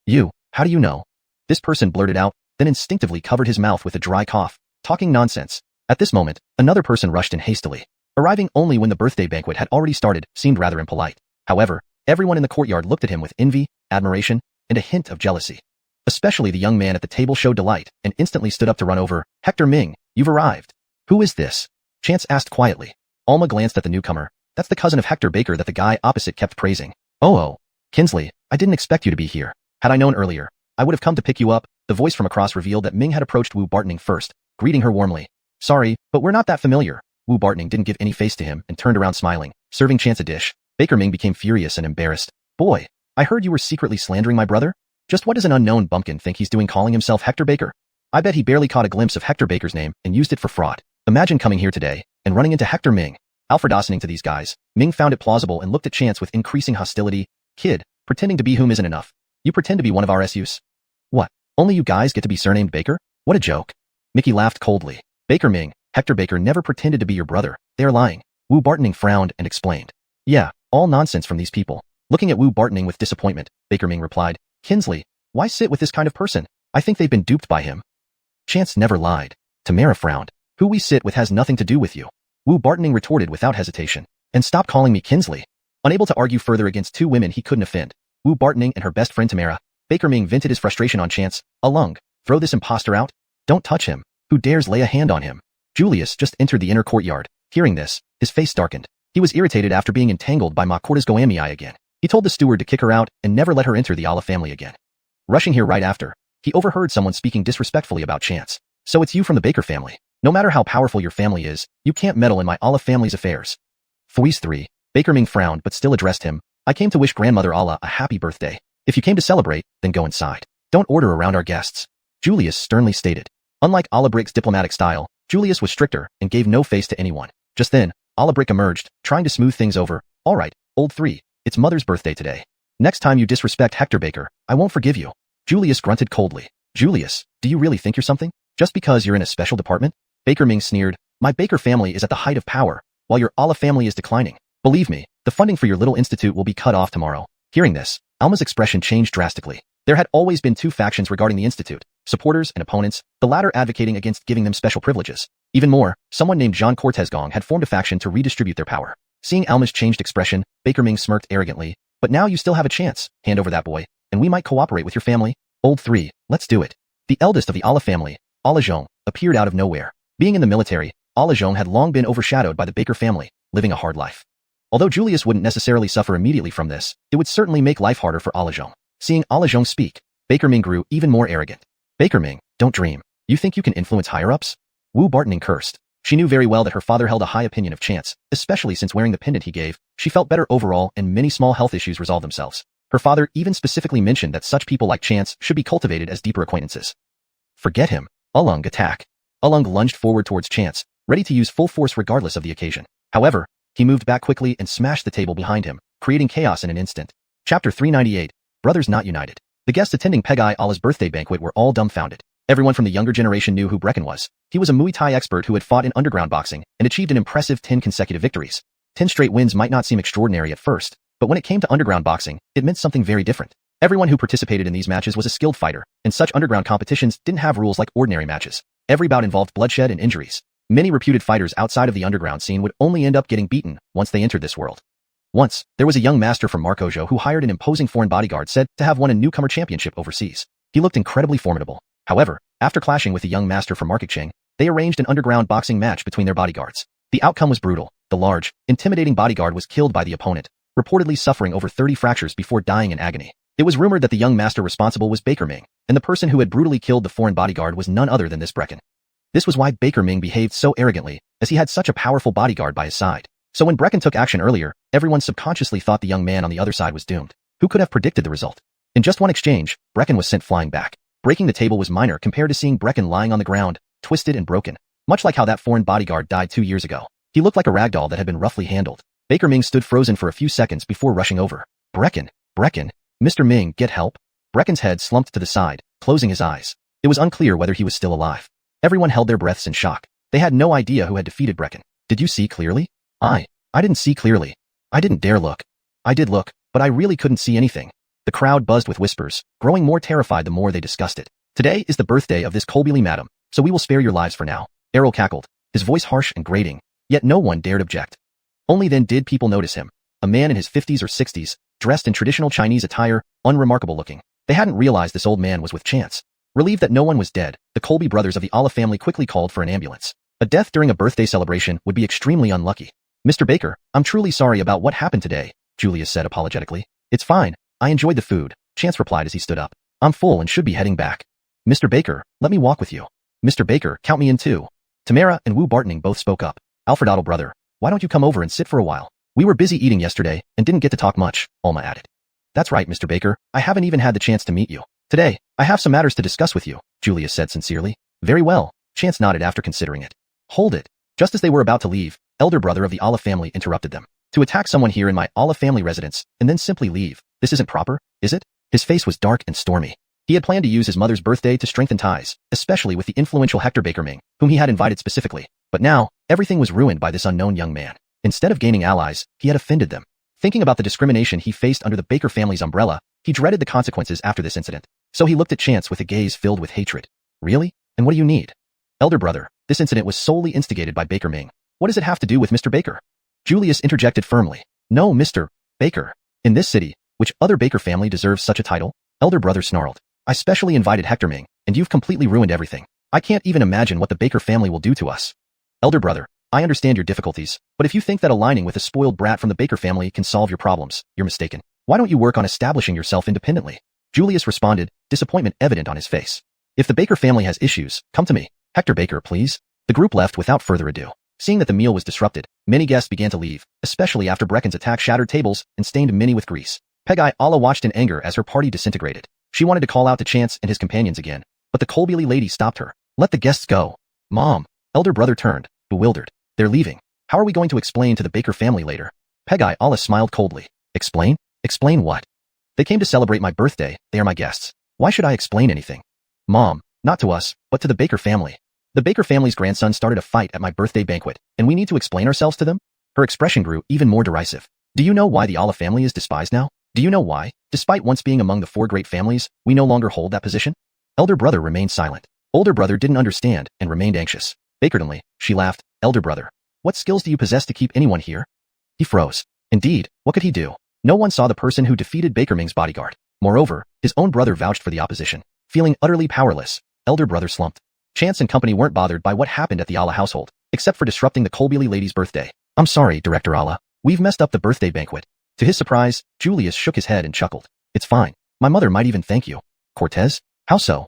You, how do you know? This person blurted out, then instinctively covered his mouth with a dry cough, talking nonsense. At this moment, another person rushed in hastily. Arriving only when the birthday banquet had already started seemed rather impolite. However, everyone in the courtyard looked at him with envy, admiration, and a hint of jealousy. Especially the young man at the table showed delight and instantly stood up to run over. Hector Ming, you've arrived. Who is this? Chance asked quietly. Alma glanced at the newcomer. That's the cousin of Hector Baker that the guy opposite kept praising. Oh, Kinsley, I didn't expect you to be here. Had I known earlier, I would have come to pick you up. The voice from across revealed that Ming had approached Wu Bartning first, greeting her warmly. Sorry, but we're not that familiar. Wu Bartning didn't give any face to him and turned around smiling, serving Chance a dish. Baker Ming became furious and embarrassed. Boy, I heard you were secretly slandering my brother? Just what does an unknown bumpkin think he's doing calling himself Hector Baker? I bet he barely caught a glimpse of Hector Baker's name and used it for fraud. Imagine coming here today and running into Hector Ming. Alfredosening to these guys, Ming found it plausible and looked at Chance with increasing hostility. Kid, pretending to be whom isn't enough. You pretend to be one of our SUs. What? Only you guys get to be surnamed Baker? What a joke. Mickey laughed coldly. Baker Ming, Hector Baker never pretended to be your brother. They are lying. Wu Bartning frowned and explained. Yeah, all nonsense from these people. Looking at Wu Bartning with disappointment, Baker Ming replied, Kinsley, why sit with this kind of person? I think they've been duped by him. Chance never lied. Tamara frowned. Who we sit with has nothing to do with you. Wu Bartning retorted without hesitation. And stop calling me Kinsley. Unable to argue further against 2 women he couldn't offend, Wu Bartning and her best friend Tamara, Baker Ming vented his frustration on Chance. Alung, throw this imposter out. Don't touch him. Who dares lay a hand on him? Julius just entered the inner courtyard. Hearing this, his face darkened. He was irritated after being entangled by Ma Corta's Goamii again. He told the steward to kick her out and never let her enter the Ala family again. Rushing here right after, he overheard someone speaking disrespectfully about Chance. So it's you from the Baker family. No matter how powerful your family is, you can't meddle in my Ala family's affairs. Fuis 3. Baker Ming frowned but still addressed him. I came to wish grandmother Ala a happy birthday. If you came to celebrate, then go inside. Don't order around our guests. Julius sternly stated. Unlike Alabric's diplomatic style, Julius was stricter and gave no face to anyone. Just then, Alabric emerged, trying to smooth things over. All right, old 3, it's mother's birthday today. Next time you disrespect Hector Baker, I won't forgive you. Julius grunted coldly. Julius, do you really think you're something? Just because you're in a special department? Baker Ming sneered. My Baker family is at the height of power, while your Ala family is declining. Believe me, the funding for your little institute will be cut off tomorrow. Hearing this, Alma's expression changed drastically. There had always been 2 factions regarding the institute, supporters and opponents, the latter advocating against giving them special privileges. Even more, someone named Jean Cortez Gong had formed a faction to redistribute their power. Seeing Alma's changed expression, Baker Ming smirked arrogantly. But now you still have a chance. Hand over that boy, and we might cooperate with your family. Old 3, let's do it. The eldest of the Ala family, Ala Zhong, appeared out of nowhere. Being in the military, Ala Zhong had long been overshadowed by the Baker family, living a hard life. Although Julius wouldn't necessarily suffer immediately from this, it would certainly make life harder for Ala Zhong. Seeing Ala Zhong speak, Baker Ming grew even more arrogant. Baker Ming, don't dream. You think you can influence higher-ups? Wu Bartning cursed. She knew very well that her father held a high opinion of Chance, especially since wearing the pendant he gave. She felt better overall and many small health issues resolved themselves. Her father even specifically mentioned that such people like Chance should be cultivated as deeper acquaintances. Forget him. Ulung, attack. Ulung lunged forward towards Chance, ready to use full force regardless of the occasion. However, he moved back quickly and smashed the table behind him, creating chaos in an instant. Chapter 398. Brothers Not United. The guests attending Pegai Allah's birthday banquet were all dumbfounded. Everyone from the younger generation knew who Brecken was. He was a Muay Thai expert who had fought in underground boxing and achieved an impressive 10 consecutive victories. 10 straight wins might not seem extraordinary at first, but when it came to underground boxing, it meant something very different. Everyone who participated in these matches was a skilled fighter, and such underground competitions didn't have rules like ordinary matches. Every bout involved bloodshed and injuries. Many reputed fighters outside of the underground scene would only end up getting beaten once they entered this world. Once, there was a young master from Marcojo who hired an imposing foreign bodyguard said to have won a newcomer championship overseas. He looked incredibly formidable. However, after clashing with the young master from Marketcheng, they arranged an underground boxing match between their bodyguards. The outcome was brutal. The large, intimidating bodyguard was killed by the opponent, reportedly suffering over 30 fractures before dying in agony. It was rumored that the young master responsible was Baker Ming, and the person who had brutally killed the foreign bodyguard was none other than this Brecken. This was why Baker Ming behaved so arrogantly, as he had such a powerful bodyguard by his side. So when Brecken took action earlier, everyone subconsciously thought the young man on the other side was doomed. Who could have predicted the result? In just one exchange, Brecken was sent flying back. Breaking the table was minor compared to seeing Brecken lying on the ground, twisted and broken. Much like how that foreign bodyguard died 2 years ago. He looked like a ragdoll that had been roughly handled. Baker Ming stood frozen for a few seconds before rushing over. Brecken. Mr. Ming, get help. Brecken's head slumped to the side, closing his eyes. It was unclear whether he was still alive. Everyone held their breaths in shock. They had no idea who had defeated Brecken. Did you see clearly? I didn't see clearly. I didn't dare look. I did look, but I really couldn't see anything. The crowd buzzed with whispers, growing more terrified the more they discussed it. Today is the birthday of this Kolbili madam, so we will spare your lives for now. Errol cackled, his voice harsh and grating, yet no one dared object. Only then did people notice him. A man in his 50s or 60s, dressed in traditional Chinese attire, unremarkable looking. They hadn't realized this old man was with Chance. Relieved that no one was dead, the Colby brothers of the Allah family quickly called for an ambulance. A death during a birthday celebration would be extremely unlucky. Mr. Baker, I'm truly sorry about what happened today, Julius said apologetically. It's fine. I enjoyed the food, Chance replied as he stood up. I'm full and should be heading back. Mr. Baker, let me walk with you. Mr. Baker, count me in too. Tamara and Wu Bartning both spoke up. Alfredottle brother, why don't you come over and sit for a while? We were busy eating yesterday and didn't get to talk much, Alma added. That's right, Mr. Baker, I haven't even had the chance to meet you. Today, I have some matters to discuss with you, Julius said sincerely. Very well, Chance nodded after considering it. Hold it. Just as they were about to leave, elder brother of the Allah family interrupted them. To attack someone here in my Allah family residence, and then simply leave, this isn't proper, is it? His face was dark and stormy. He had planned to use his mother's birthday to strengthen ties, especially with the influential Hector Baker Ming, whom he had invited specifically. But now, everything was ruined by this unknown young man. Instead of gaining allies, he had offended them. Thinking about the discrimination he faced under the Baker family's umbrella, he dreaded the consequences after this incident. So he looked at Chance with a gaze filled with hatred. Really? And what do you need? Elder brother, this incident was solely instigated by Baker Ming. What does it have to do with Mr. Baker? Julius interjected firmly. No, Mr. Baker. In this city, which other Baker family deserves such a title? Elder brother snarled. I specially invited Hector Ming, and you've completely ruined everything. I can't even imagine what the Baker family will do to us. Elder brother, I understand your difficulties, but if you think that aligning with a spoiled brat from the Baker family can solve your problems, you're mistaken. Why don't you work on establishing yourself independently? Julius responded, disappointment evident on his face. If the Baker family has issues, come to me. Hector Baker, please. The group left without further ado. Seeing that the meal was disrupted, many guests began to leave, especially after Brecken's attack shattered tables and stained many with grease. Pegai Allah watched in anger as her party disintegrated. She wanted to call out to Chance and his companions again, but the Kolbili lady stopped her. Let the guests go. Mom. Elder brother turned, bewildered. They're leaving. How are we going to explain to the Baker family later? Pegai Allah smiled coldly. Explain? Explain what? They came to celebrate my birthday, they are my guests. Why should I explain anything? Mom, not to us, but to the Baker family. The Baker family's grandson started a fight at my birthday banquet, and we need to explain ourselves to them? Her expression grew even more derisive. Do you know why the Allah family is despised now? Do you know why, despite once being among the 4 great families, we no longer hold that position? Elder brother remained silent. Older brother didn't understand and remained anxious. Bakertonly, she laughed. Elder brother, what skills do you possess to keep anyone here? He froze. Indeed, what could he do? No one saw the person who defeated Baker Ming's bodyguard. Moreover, his own brother vouched for the opposition. Feeling utterly powerless, elder brother slumped. Chance and company weren't bothered by what happened at the Allah household, except for disrupting the Kolbili lady's birthday. I'm sorry, Director Allah. We've messed up the birthday banquet. To his surprise, Julius shook his head and chuckled. It's fine. My mother might even thank you. Cortez? How so?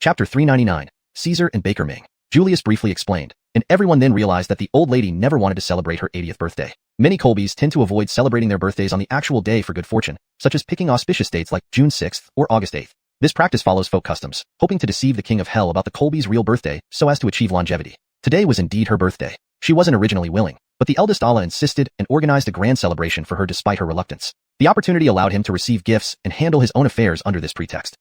Chapter 399. Caesar and Baker Ming. Julius briefly explained, and everyone then realized that the old lady never wanted to celebrate her 80th birthday. Many Colbys tend to avoid celebrating their birthdays on the actual day for good fortune, such as picking auspicious dates like June 6th or August 8th. This practice follows folk customs, hoping to deceive the king of hell about the Colbys' real birthday so as to achieve longevity. Today was indeed her birthday. She wasn't originally willing, but the eldest Allah insisted and organized a grand celebration for her despite her reluctance. The opportunity allowed him to receive gifts and handle his own affairs under this pretext.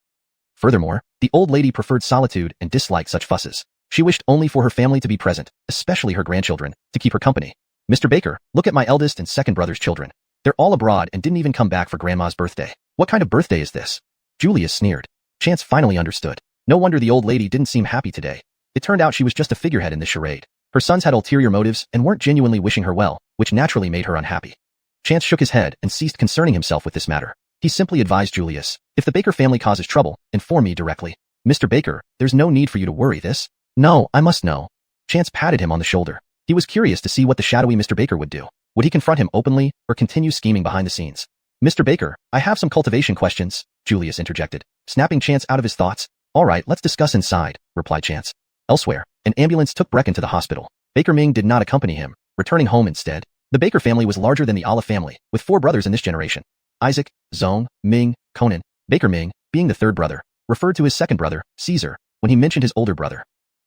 Furthermore, the old lady preferred solitude and disliked such fusses. She wished only for her family to be present, especially her grandchildren, to keep her company. Mr. Baker, look at my eldest and second brother's children. They're all abroad and didn't even come back for Grandma's birthday. What kind of birthday is this? Julius sneered. Chance finally understood. No wonder the old lady didn't seem happy today. It turned out she was just a figurehead in this charade. Her sons had ulterior motives and weren't genuinely wishing her well, which naturally made her unhappy. Chance shook his head and ceased concerning himself with this matter. He simply advised Julius, if the Baker family causes trouble, inform me directly. Mr. Baker, there's no need for you to worry this. No, I must know. Chance patted him on the shoulder. He was curious to see what the shadowy Mr. Baker would do. Would he confront him openly or continue scheming behind the scenes? Mr. Baker, I have some cultivation questions, Julius interjected, snapping Chance out of his thoughts. All right, let's discuss inside, replied Chance. Elsewhere, an ambulance took Brecken to the hospital. Baker Ming did not accompany him, returning home instead. The Baker family was larger than the Allah family, with 4 brothers in this generation. Isaac, Zong, Ming, Conan. Baker Ming, being the third brother, referred to his second brother, Caesar, when he mentioned his older brother.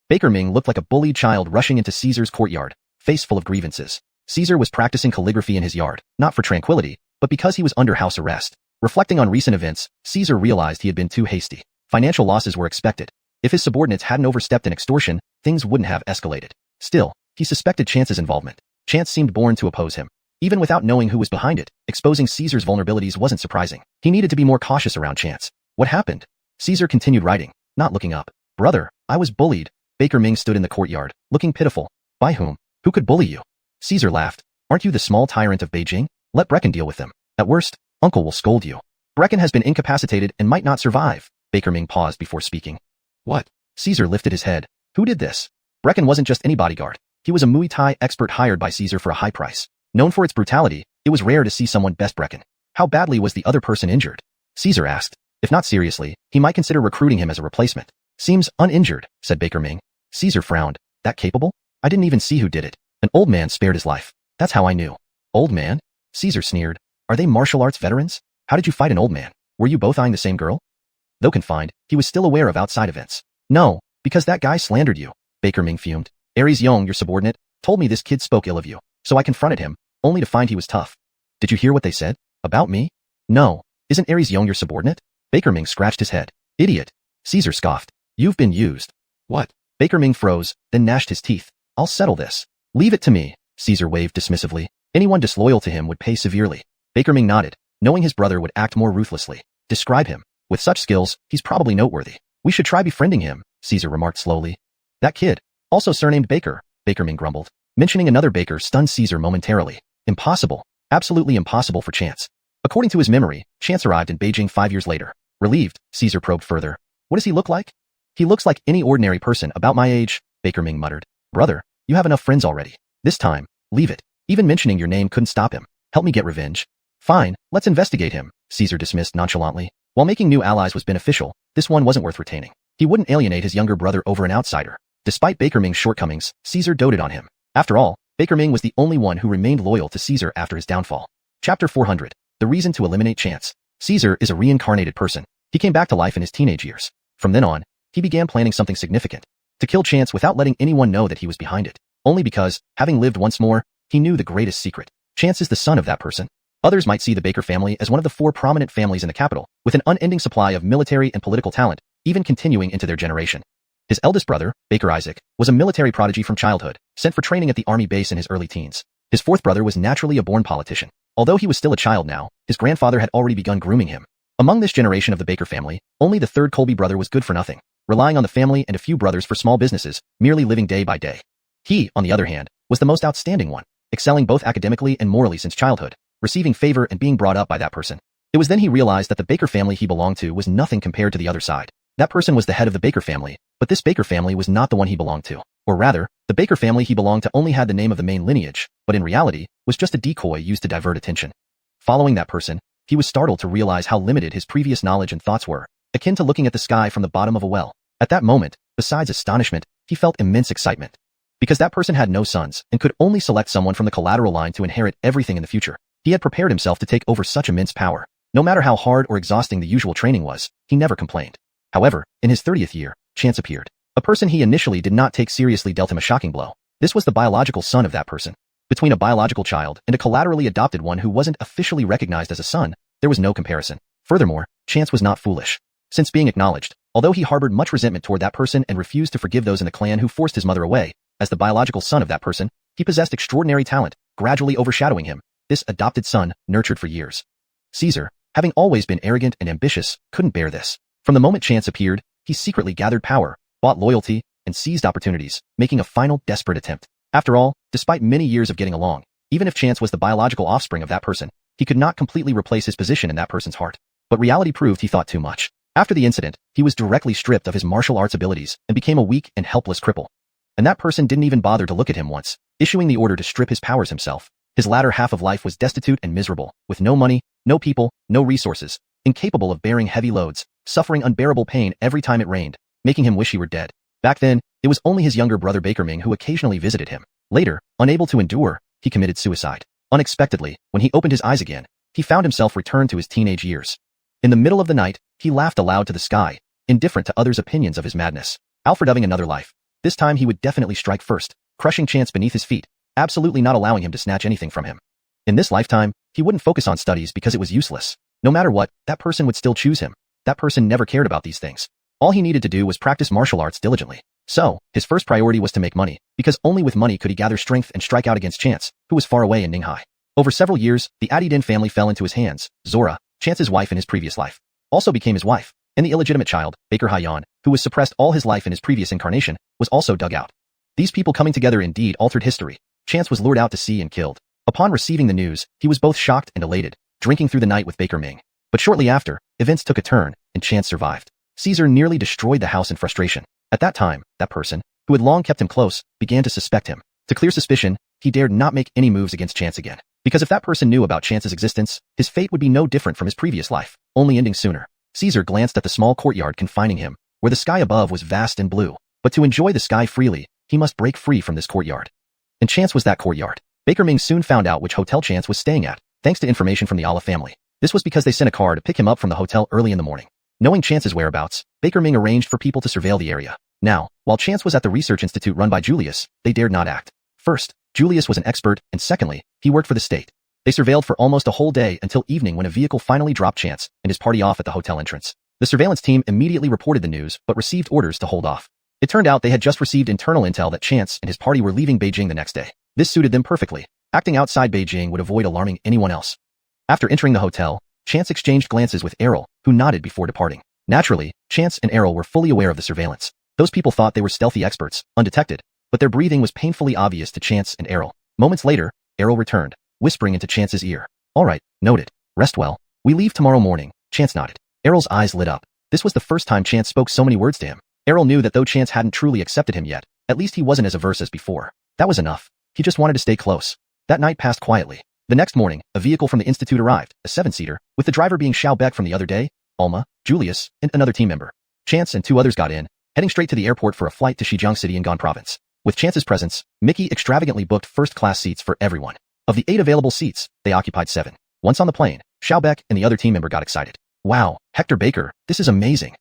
Baker Ming looked like a bullied child rushing into Caesar's courtyard, face full of grievances. Caesar was practicing calligraphy in his yard, not for tranquility, but because he was under house arrest. Reflecting on recent events, Caesar realized he had been too hasty. Financial losses were expected. If his subordinates hadn't overstepped in extortion, things wouldn't have escalated. Still, he suspected Chance's involvement. Chance seemed born to oppose him. Even without knowing who was behind it, exposing Caesar's vulnerabilities wasn't surprising. He needed to be more cautious around Chance. What happened? Caesar continued writing, not looking up. Brother, I was bullied. Baker Ming stood in the courtyard, looking pitiful. By whom? Who could bully you? Caesar laughed. Aren't you the small tyrant of Beijing? Let Brecken deal with them. At worst, Uncle will scold you. Brecken has been incapacitated and might not survive. Baker Ming paused before speaking. What? Caesar lifted his head. Who did this? Brecken wasn't just any bodyguard. He was a Muay Thai expert hired by Caesar for a high price. Known for its brutality, it was rare to see someone best Brecken. How badly was the other person injured? Caesar asked. If not seriously, he might consider recruiting him as a replacement. Seems uninjured, said Baker Ming. Caesar frowned. That capable? I didn't even see who did it. An old man spared his life. That's how I knew. Old man? Caesar sneered. Are they martial arts veterans? How did you fight an old man? Were you both eyeing the same girl? Though confined, he was still aware of outside events. No, because that guy slandered you. Baker Ming fumed. Aries Yong, your subordinate, told me this kid spoke ill of you, so I confronted him, only to find he was tough. Did you hear what they said? About me? No. Isn't Aries Yong your subordinate? Baker Ming scratched his head. Idiot. Caesar scoffed. You've been used. What? Baker Ming froze, then gnashed his teeth. I'll settle this. Leave it to me. Caesar waved dismissively. Anyone disloyal to him would pay severely. Baker Ming nodded, knowing his brother would act more ruthlessly. Describe him. With such skills, he's probably noteworthy. We should try befriending him, Caesar remarked slowly. That kid, also surnamed Baker, Baker Ming grumbled. Mentioning another Baker stunned Caesar momentarily. Impossible. Absolutely impossible for Chance. According to his memory, Chance arrived in Beijing 5 years later. Relieved, Caesar probed further. What does he look like? He looks like any ordinary person about my age, Baker Ming muttered. Brother, you have enough friends already. This time, leave it. Even mentioning your name couldn't stop him. Help me get revenge. Fine, let's investigate him, Caesar dismissed nonchalantly. While making new allies was beneficial, this one wasn't worth retaining. He wouldn't alienate his younger brother over an outsider. Despite Baker Ming's shortcomings, Caesar doted on him. After all, Baker Ming was the only one who remained loyal to Caesar after his downfall. Chapter 400. The Reason to Eliminate Chance. Caesar is a reincarnated person. He came back to life in his teenage years. From then on, he began planning something significant. To kill Chance without letting anyone know that he was behind it. Only because, having lived once more, he knew the greatest secret. Chance is the son of that person. Others might see the Baker family as one of the 4 prominent families in the capital, with an unending supply of military and political talent, even continuing into their generation. His eldest brother, Baker Isaac, was a military prodigy from childhood, sent for training at the army base in his early teens. His fourth brother was naturally a born politician. Although he was still a child now, his grandfather had already begun grooming him. Among this generation of the Baker family, only the third Colby brother was good for nothing, relying on the family and a few brothers for small businesses, merely living day by day. He, on the other hand, was the most outstanding one, excelling both academically and morally since childhood, receiving favor and being brought up by that person. It was then he realized that the Baker family he belonged to was nothing compared to the other side. That person was the head of the Baker family, but this Baker family was not the one he belonged to. Or rather, the Baker family he belonged to only had the name of the main lineage, but in reality, was just a decoy used to divert attention. Following that person, he was startled to realize how limited his previous knowledge and thoughts were, akin to looking at the sky from the bottom of a well. At that moment, besides astonishment, he felt immense excitement. Because that person had no sons and could only select someone from the collateral line to inherit everything in the future. He had prepared himself to take over such immense power. No matter how hard or exhausting the usual training was, he never complained. However, in his 30th year, Chance appeared. A person he initially did not take seriously dealt him a shocking blow. This was the biological son of that person. Between a biological child and a collaterally adopted one who wasn't officially recognized as a son, there was no comparison. Furthermore, Chance was not foolish. Since being acknowledged, although he harbored much resentment toward that person and refused to forgive those in the clan who forced his mother away, as the biological son of that person, he possessed extraordinary talent, gradually overshadowing him, this adopted son, nurtured for years. Caesar, having always been arrogant and ambitious, couldn't bear this. From the moment Chance appeared, he secretly gathered power, bought loyalty, and seized opportunities, making a final desperate attempt. After all, despite many years of getting along, even if Chance was the biological offspring of that person, he could not completely replace his position in that person's heart. But reality proved he thought too much. After the incident, he was directly stripped of his martial arts abilities and became a weak and helpless cripple. And that person didn't even bother to look at him once, issuing the order to strip his powers himself. His latter half of life was destitute and miserable, with no money, no people, no resources, incapable of bearing heavy loads, suffering unbearable pain every time it rained, making him wish he were dead. Back then, it was only his younger brother Baker Ming who occasionally visited him. Later, unable to endure, he committed suicide. Unexpectedly, when he opened his eyes again, he found himself returned to his teenage years. In the middle of the night, he laughed aloud to the sky, indifferent to others' opinions of his madness. Alfredoving another life. This time he would definitely strike first, crushing Chance beneath his feet, absolutely not allowing him to snatch anything from him. In this lifetime, he wouldn't focus on studies because it was useless. No matter what, that person would still choose him. That person never cared about these things. All he needed to do was practice martial arts diligently. So, his first priority was to make money, because only with money could he gather strength and strike out against Chance, who was far away in Ninghai. Over several years, the Adidin family fell into his hands. Zora, Chance's wife in his previous life, also became his wife, and the illegitimate child, Baker Haiyan, who was suppressed all his life in his previous incarnation, was also dug out. These people coming together indeed altered history. Chance was lured out to sea and killed. Upon receiving the news, he was both shocked and elated, drinking through the night with Baker Ming. But shortly after, events took a turn, and Chance survived. Caesar nearly destroyed the house in frustration. At that time, that person, who had long kept him close, began to suspect him. To clear suspicion, he dared not make any moves against Chance again. Because if that person knew about Chance's existence, his fate would be no different from his previous life, only ending sooner. Caesar glanced at the small courtyard confining him, where the sky above was vast and blue. But to enjoy the sky freely, he must break free from this courtyard. And Chance was that courtyard. Baker Ming soon found out which hotel Chance was staying at, thanks to information from the Allah family. This was because they sent a car to pick him up from the hotel early in the morning. Knowing Chance's whereabouts, Baker Ming arranged for people to surveil the area. Now, while Chance was at the research institute run by Julius, they dared not act. First, Julius was an expert, and secondly, he worked for the state. They surveilled for almost a whole day until evening when a vehicle finally dropped Chance and his party off at the hotel entrance. The surveillance team immediately reported the news but received orders to hold off. It turned out they had just received internal intel that Chance and his party were leaving Beijing the next day. This suited them perfectly. Acting outside Beijing would avoid alarming anyone else. After entering the hotel, Chance exchanged glances with Errol, who nodded before departing. Naturally, Chance and Errol were fully aware of the surveillance. Those people thought they were stealthy experts, undetected, but their breathing was painfully obvious to Chance and Errol. Moments later, Errol returned, whispering into Chance's ear. "All right, noted. Rest well. We leave tomorrow morning." Chance nodded. Errol's eyes lit up. This was the first time Chance spoke so many words to him. Errol knew that though Chance hadn't truly accepted him yet, at least he wasn't as averse as before. That was enough. He just wanted to stay close. That night passed quietly. The next morning, a vehicle from the institute arrived, a 7-seater, with the driver being Xiao Beck from the other day, Alma, Julius, and another team member. Chance and 2 others got in, heading straight to the airport for a flight to Xizang City in Gan Province. With Chance's presence, Mickey extravagantly booked first-class seats for everyone. Of the 8 available seats, they occupied 7. Once on the plane, Xiao Beck and the other team member got excited. "Wow, Hector Baker, this is amazing.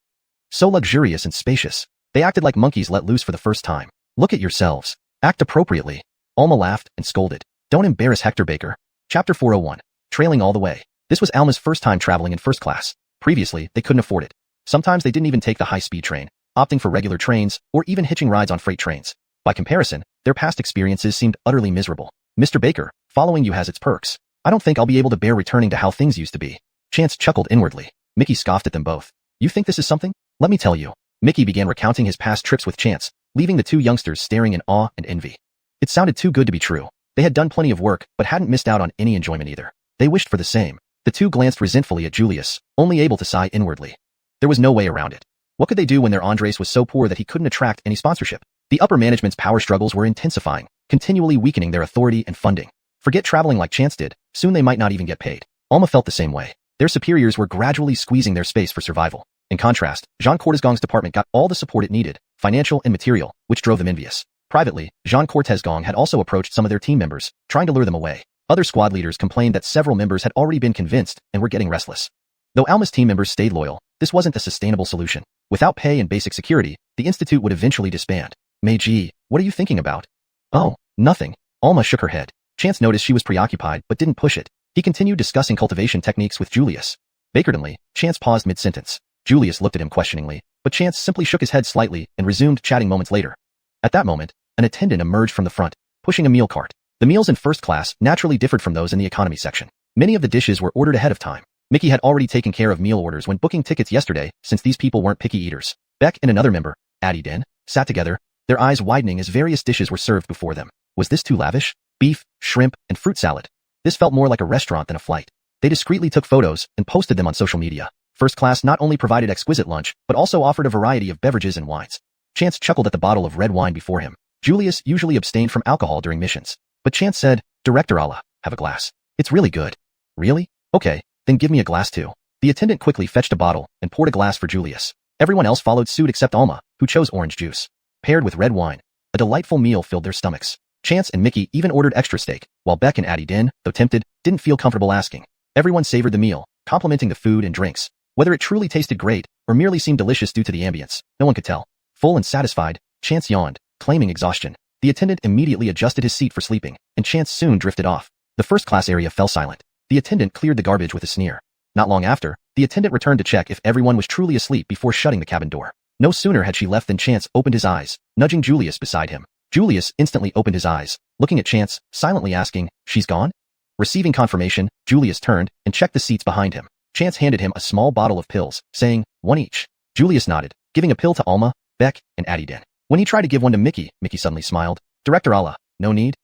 So luxurious and spacious." They acted like monkeys let loose for the first time. "Look at yourselves. Act appropriately." Alma laughed and scolded. "Don't embarrass Hector Baker." Chapter 401. Trailing all the way. This was Alma's first time traveling in first class. Previously, they couldn't afford it. Sometimes they didn't even take the high-speed train, opting for regular trains or even hitching rides on freight trains. By comparison, their past experiences seemed utterly miserable. "Mr. Baker, following you has its perks. I don't think I'll be able to bear returning to how things used to be." Chance chuckled inwardly. Mickey scoffed at them both. "You think this is something? Let me tell you." Mickey began recounting his past trips with Chance, leaving the 2 youngsters staring in awe and envy. It sounded too good to be true. They had done plenty of work, but hadn't missed out on any enjoyment either. They wished for the same. The 2 glanced resentfully at Julius, only able to sigh inwardly. There was no way around it. What could they do when their Andres was so poor that he couldn't attract any sponsorship? The upper management's power struggles were intensifying, continually weakening their authority and funding. Forget traveling like Chance did, soon they might not even get paid. Alma felt the same way. Their superiors were gradually squeezing their space for survival. In contrast, Jean Cortesgong's department got all the support it needed, financial and material, which drove them envious. Privately, Jean Cortez Gong had also approached some of their team members, trying to lure them away. Other squad leaders complained that several members had already been convinced and were getting restless. Though Alma's team members stayed loyal, this wasn't a sustainable solution. Without pay and basic security, the institute would eventually disband. Meiji, what are you thinking about? Oh, nothing. Alma shook her head. Chance noticed she was preoccupied but didn't push it. He continued discussing cultivation techniques with Julius. Bakertonly, Chance paused mid-sentence. Julius looked at him questioningly, but Chance simply shook his head slightly and resumed chatting moments later. At that moment, an attendant emerged from the front, pushing a meal cart. The meals in first class naturally differed from those in the economy section. Many of the dishes were ordered ahead of time. Mickey had already taken care of meal orders when booking tickets yesterday, since these people weren't picky eaters. Beck and another member, Addie Den, sat together, their eyes widening as various dishes were served before them. Was this too lavish? Beef, shrimp, and fruit salad. This felt more like a restaurant than a flight. They discreetly took photos and posted them on social media. First class not only provided exquisite lunch, but also offered a variety of beverages and wines. Chance chuckled at the bottle of red wine before him. Julius usually abstained from alcohol during missions. But Chance said, Director Allah, have a glass. It's really good. Really? Okay, then give me a glass too. The attendant quickly fetched a bottle and poured a glass for Julius. Everyone else followed suit except Alma, who chose orange juice. Paired with red wine, a delightful meal filled their stomachs. Chance and Mickey even ordered extra steak, while Beck and Addie Den, though tempted, didn't feel comfortable asking. Everyone savored the meal, complimenting the food and drinks. Whether it truly tasted great, or merely seemed delicious due to the ambience, no one could tell. Full and satisfied, Chance yawned, claiming exhaustion. The attendant immediately adjusted his seat for sleeping, and Chance soon drifted off. The first-class area fell silent. The attendant cleared the garbage with a sneer. Not long after, the attendant returned to check if everyone was truly asleep before shutting the cabin door. No sooner had she left than Chance opened his eyes, nudging Julius beside him. Julius instantly opened his eyes, looking at Chance, silently asking, "She's gone?" Receiving confirmation, Julius turned and checked the seats behind him. Chance handed him a small bottle of pills, saying, "One each." Julius nodded, giving a pill to Alma, Beck, and Addie Den. When he tried to give one to Mickey, Mickey suddenly smiled. "Director Allah, no need."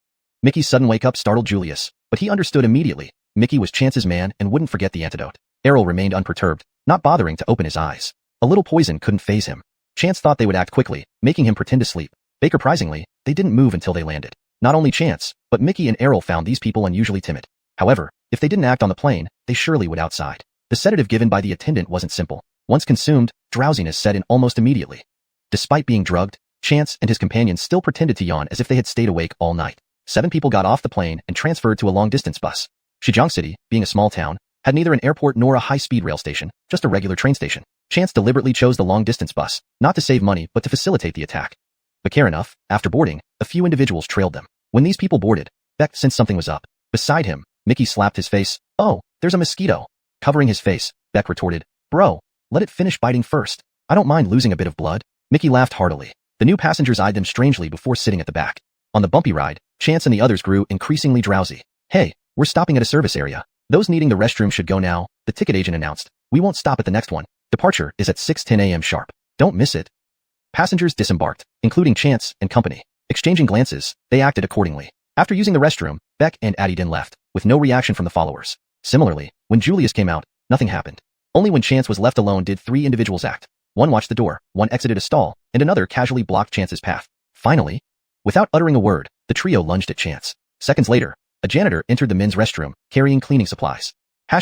Mickey's sudden wake-up startled Julius, but he understood immediately. Mickey was Chance's man and wouldn't forget the antidote. Errol remained unperturbed, not bothering to open his eyes. A little poison couldn't faze him. Chance thought they would act quickly, making him pretend to sleep. Surprisingly, they didn't move until they landed. Not only Chance, but Mickey and Errol found these people unusually timid. However, if they didn't act on the plane, they surely would outside. The sedative given by the attendant wasn't simple. Once consumed, drowsiness set in almost immediately. Despite being drugged, Chance and his companions still pretended to yawn as if they had stayed awake all night. 7 people got off the plane and transferred to a long-distance bus. Shijiang City, being a small town, had neither an airport nor a high-speed rail station, just a regular train station. Chance deliberately chose the long-distance bus, not to save money but to facilitate the attack. But care enough, after boarding, a few individuals trailed them. When these people boarded, Beck sensed something was up. Beside him, Mickey slapped his face. "Oh, there's a mosquito." Covering his face, Beck retorted, "Bro, let it finish biting first. I don't mind losing a bit of blood." Mickey laughed heartily. The new passengers eyed them strangely before sitting at the back. On the bumpy ride, Chance and the others grew increasingly drowsy. "Hey, we're stopping at a service area. Those needing the restroom should go now," the ticket agent announced. "We won't stop at the next one. Departure is at 6:10 a.m. sharp. Don't miss it." Passengers disembarked, including Chance and company. Exchanging glances, they acted accordingly. After using the restroom, Beck and Addie Den left, with no reaction from the followers. Similarly, when Julius came out, nothing happened. Only when Chance was left alone did 3 individuals act. One watched the door, one exited a stall, and another casually blocked Chance's path. Finally, without uttering a word, the trio lunged at Chance. Seconds later, a janitor entered the men's restroom, carrying cleaning supplies. #####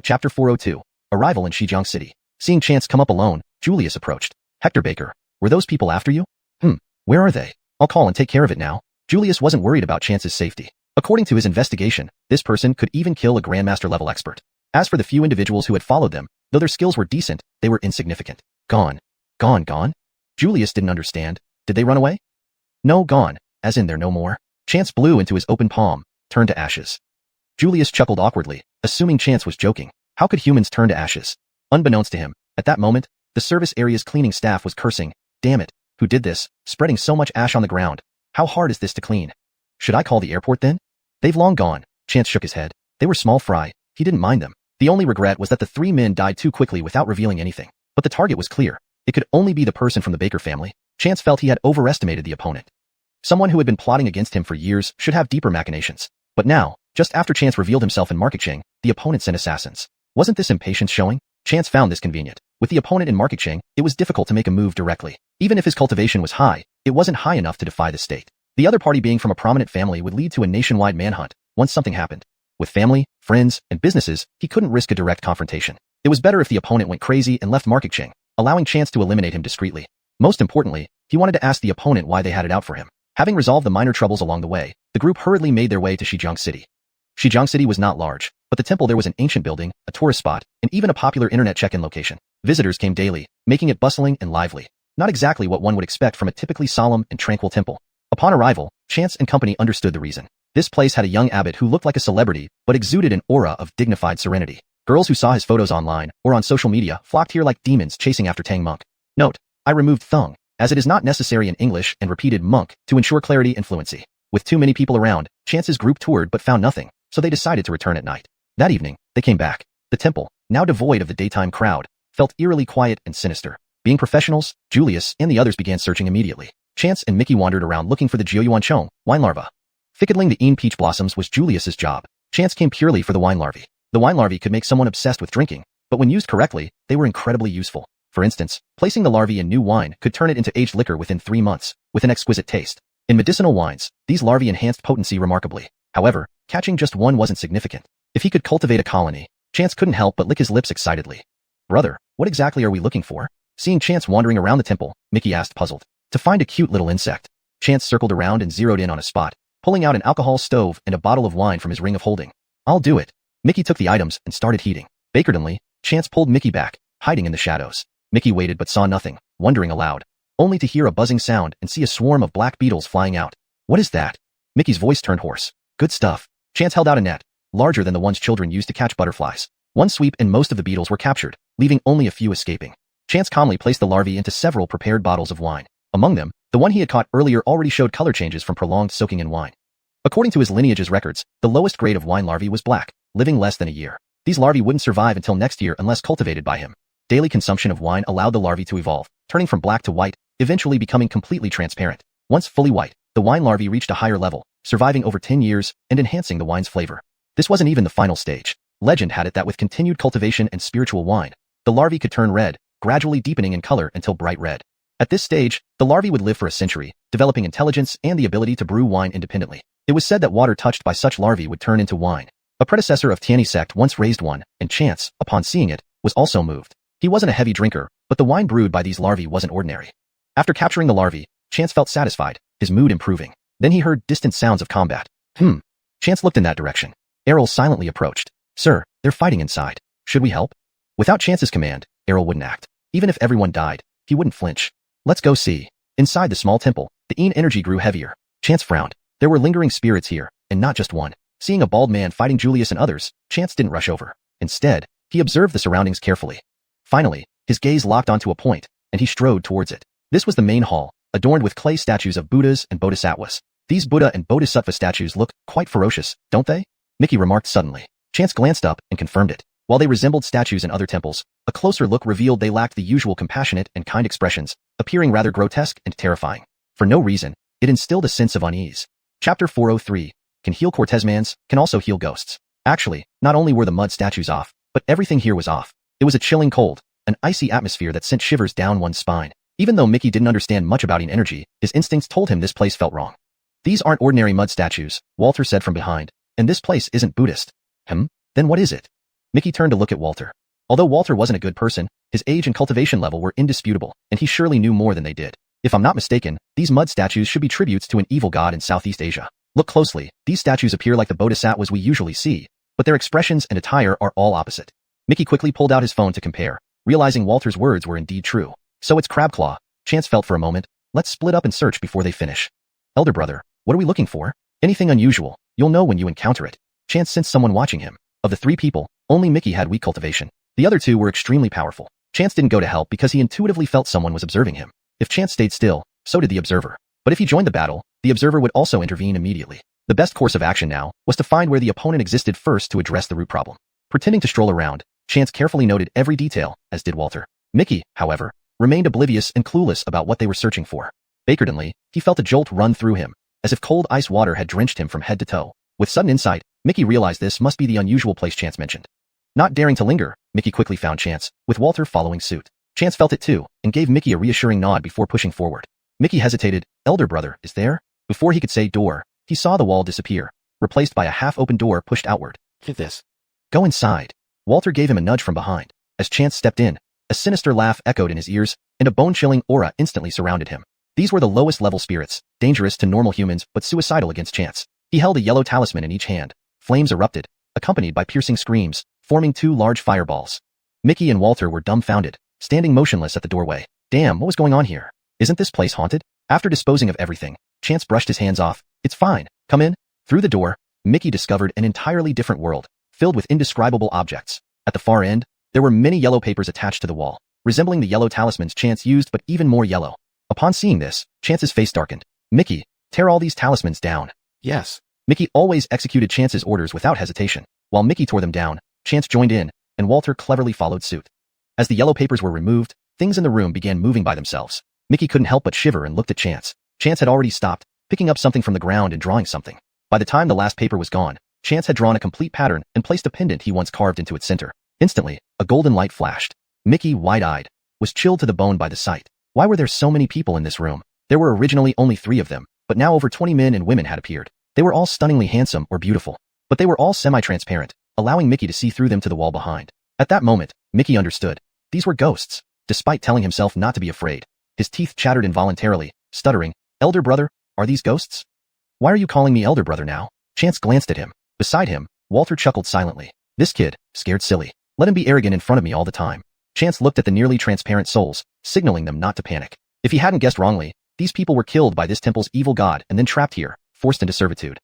Chapter 402, Arrival in Shijiang City. Seeing Chance come up alone, Julius approached. "Hector Baker, were those people after you?" Where are they? I'll call and take care of it now." Julius wasn't worried about Chance's safety. According to his investigation, this person could even kill a Grandmaster-level expert. As for the few individuals who had followed them, though their skills were decent, they were insignificant. Gone. Gone? Julius didn't understand. Did they run away? No, gone, as in they're no more. Chance blew into his open palm, turned to ashes. Julius chuckled awkwardly, assuming Chance was joking. How could humans turn to ashes? Unbeknownst to him, at that moment, the service area's cleaning staff was cursing. "Damn it, who did this, spreading so much ash on the ground? How hard is this to clean? Should I call the airport then?" "They've long gone." Chance shook his head. They were small fry. He didn't mind them. The only regret was that the 3 men died too quickly without revealing anything. But the target was clear. It could only be the person from the Baker family. Chance felt he had overestimated the opponent. Someone who had been plotting against him for years should have deeper machinations. But now, just after Chance revealed himself in Marketcheng, the opponent sent assassins. Wasn't this impatience showing? Chance found this convenient. With the opponent in Marketcheng, it was difficult to make a move directly. Even if his cultivation was high, it wasn't high enough to defy the state. The other party being from a prominent family would lead to a nationwide manhunt once something happened. With family, friends, and businesses, he couldn't risk a direct confrontation. It was better if the opponent went crazy and left Marketcheng, allowing Chance to eliminate him discreetly. Most importantly, He wanted to ask the opponent why they had it out for him. Having resolved the minor troubles along the way, the group hurriedly made their way to Shijiang City. Shijiang City was not large, but the temple there was an ancient building, a tourist spot, and even a popular internet check-in location. Visitors came daily, making it bustling and lively. Not exactly what one would expect from a typically solemn and tranquil temple. Upon arrival, Chance and company understood the reason. This place had a young abbot who looked like a celebrity, but exuded an aura of dignified serenity. Girls who saw his photos online or on social media flocked here like demons chasing after Tang Monk. Note: I removed Thung, as it is not necessary in English, and repeated Monk to ensure clarity and fluency. With too many people around, Chance's group toured but found nothing, so they decided to return at night. That evening, they came back. The temple, now devoid of the daytime crowd, felt eerily quiet and sinister. Being professionals, Julius and the others began searching immediately. Chance and Mickey wandered around looking for the Jiuyuanchong, wine larva. Fickling the Een peach blossoms was Julius's job. Chance came purely for the wine larvae. The wine larvae could make someone obsessed with drinking, but when used correctly, they were incredibly useful. For instance, placing the larvae in new wine could turn it into aged liquor within 3 months, with an exquisite taste. In medicinal wines, these larvae enhanced potency remarkably. However, catching just one wasn't significant. If he could cultivate a colony, Chance couldn't help but lick his lips excitedly. Brother, what exactly are we looking for? Seeing Chance wandering around the temple, Mickey asked, puzzled. To find a cute little insect. Chance circled around and zeroed in on a spot, pulling out an alcohol stove and a bottle of wine from his ring of holding. I'll do it. Mickey took the items and started heating. Bakertonly, Chance pulled Mickey back, hiding in the shadows. Mickey waited but saw nothing, wondering aloud, only to hear a buzzing sound and see a swarm of black beetles flying out. What is that? Mickey's voice turned hoarse. Good stuff. Chance held out a net, larger than the ones children used to catch butterflies. One sweep and most of the beetles were captured, leaving only a few escaping. Chance calmly placed the larvae into several prepared bottles of wine. Among them, the one he had caught earlier already showed color changes from prolonged soaking in wine. According to his lineage's records, the lowest grade of wine larvae was black, living less than a year. These larvae wouldn't survive until next year unless cultivated by him. Daily consumption of wine allowed the larvae to evolve, turning from black to white, eventually becoming completely transparent. Once fully white, the wine larvae reached a higher level, surviving over 10 years and enhancing the wine's flavor. This wasn't even the final stage. Legend had it that with continued cultivation and spiritual wine, the larvae could turn red, gradually deepening in color until bright red. At this stage, the larvae would live for a century, developing intelligence and the ability to brew wine independently. It was said that water touched by such larvae would turn into wine. A predecessor of Tianyi sect once raised one, and Chance, upon seeing it, was also moved. He wasn't a heavy drinker, but the wine brewed by these larvae wasn't ordinary. After capturing the larvae, Chance felt satisfied, his mood improving. Then he heard distant sounds of combat. Chance looked in that direction. Errol silently approached. Sir, they're fighting inside. Should we help? Without Chance's command, Errol wouldn't act. Even if everyone died, he wouldn't flinch. Let's go see. Inside the small temple, the Een energy grew heavier. Chance frowned. There were lingering spirits here, and not just one. Seeing a bald man fighting Julius and others, Chance didn't rush over. Instead, he observed the surroundings carefully. Finally, his gaze locked onto a point, and he strode towards it. This was the main hall, adorned with clay statues of Buddhas and Bodhisattvas. These Buddha and Bodhisattva statues look quite ferocious, don't they? Mickey remarked suddenly. Chance glanced up and confirmed it. While they resembled statues in other temples, a closer look revealed they lacked the usual compassionate and kind expressions, appearing rather grotesque and terrifying. For no reason, it instilled a sense of unease. Chapter 403. Can heal Cortezmans, can also heal ghosts. Actually, not only were the mud statues off, but everything here was off. It was a chilling cold, an icy atmosphere that sent shivers down one's spine. Even though Mickey didn't understand much about Een energy, his instincts told him this place felt wrong. These aren't ordinary mud statues, Walter said from behind, and this place isn't Buddhist. Then what is it? Mickey turned to look at Walter. Although Walter wasn't a good person, his age and cultivation level were indisputable, and he surely knew more than they did. If I'm not mistaken, these mud statues should be tributes to an evil god in Southeast Asia. Look closely, these statues appear like the bodhisattvas we usually see, but their expressions and attire are all opposite. Mickey quickly pulled out his phone to compare, realizing Walter's words were indeed true. So it's Crabclaw. Chance felt for a moment. Let's split up and search before they finish. Elder brother, what are we looking for? Anything unusual, you'll know when you encounter it. Chance sensed someone watching him. Of the 3 people, only Mickey had weak cultivation. The other 2 were extremely powerful. Chance didn't go to help because he intuitively felt someone was observing him. If Chance stayed still, so did the observer. But if he joined the battle, the observer would also intervene immediately. The best course of action now was to find where the opponent existed first to address the root problem. Pretending to stroll around, Chance carefully noted every detail, as did Walter. Mickey, however, remained oblivious and clueless about what they were searching for. Bakertonly, he felt a jolt run through him, as if cold ice water had drenched him from head to toe. With sudden insight, Mickey realized this must be the unusual place Chance mentioned. Not daring to linger, Mickey quickly found Chance, with Walter following suit. Chance felt it too, and gave Mickey a reassuring nod before pushing forward. Mickey hesitated. Elder brother, is there? Before he could say door, he saw the wall disappear, replaced by a half-open door pushed outward. Hit this. Go inside. Walter gave him a nudge from behind. As Chance stepped in, a sinister laugh echoed in his ears, and a bone-chilling aura instantly surrounded him. These were the lowest level spirits, dangerous to normal humans but suicidal against chance. He held a yellow talisman in each hand. Flames erupted, accompanied by piercing screams, forming 2 large fireballs. Mickey and Walter were dumbfounded, standing motionless at the doorway. Damn, what was going on here? Isn't this place haunted? After disposing of everything, Chance brushed his hands off. It's fine, come in. Through the door, Mickey discovered an entirely different world, filled with indescribable objects. At the far end, there were many yellow papers attached to the wall, resembling the yellow talismans Chance used but even more yellow. Upon seeing this, Chance's face darkened. Mickey, tear all these talismans down. Yes. Mickey always executed Chance's orders without hesitation. While Mickey tore them down, Chance joined in, and Walter cleverly followed suit. As the yellow papers were removed, things in the room began moving by themselves. Mickey couldn't help but shiver and looked at Chance. Chance had already stopped, picking up something from the ground and drawing something. By the time the last paper was gone, Chance had drawn a complete pattern and placed a pendant he once carved into its center. Instantly, a golden light flashed. Mickey, wide-eyed, was chilled to the bone by the sight. Why were there so many people in this room? There were originally only 3 of them, but now over 20 men and women had appeared. They were all stunningly handsome or beautiful, but they were all semi-transparent, allowing Mickey to see through them to the wall behind. At that moment, Mickey understood. These were ghosts. Despite telling himself not to be afraid, his teeth chattered involuntarily, stuttering, "Elder brother, are these ghosts? Why are you calling me elder brother now?" Chance glanced at him. Beside him, Walter chuckled silently. This kid, scared silly. Let him be arrogant in front of me all the time. Chance looked at the nearly transparent souls, signaling them not to panic. If he hadn't guessed wrongly, these people were killed by this temple's evil god and then trapped here, forced into servitude.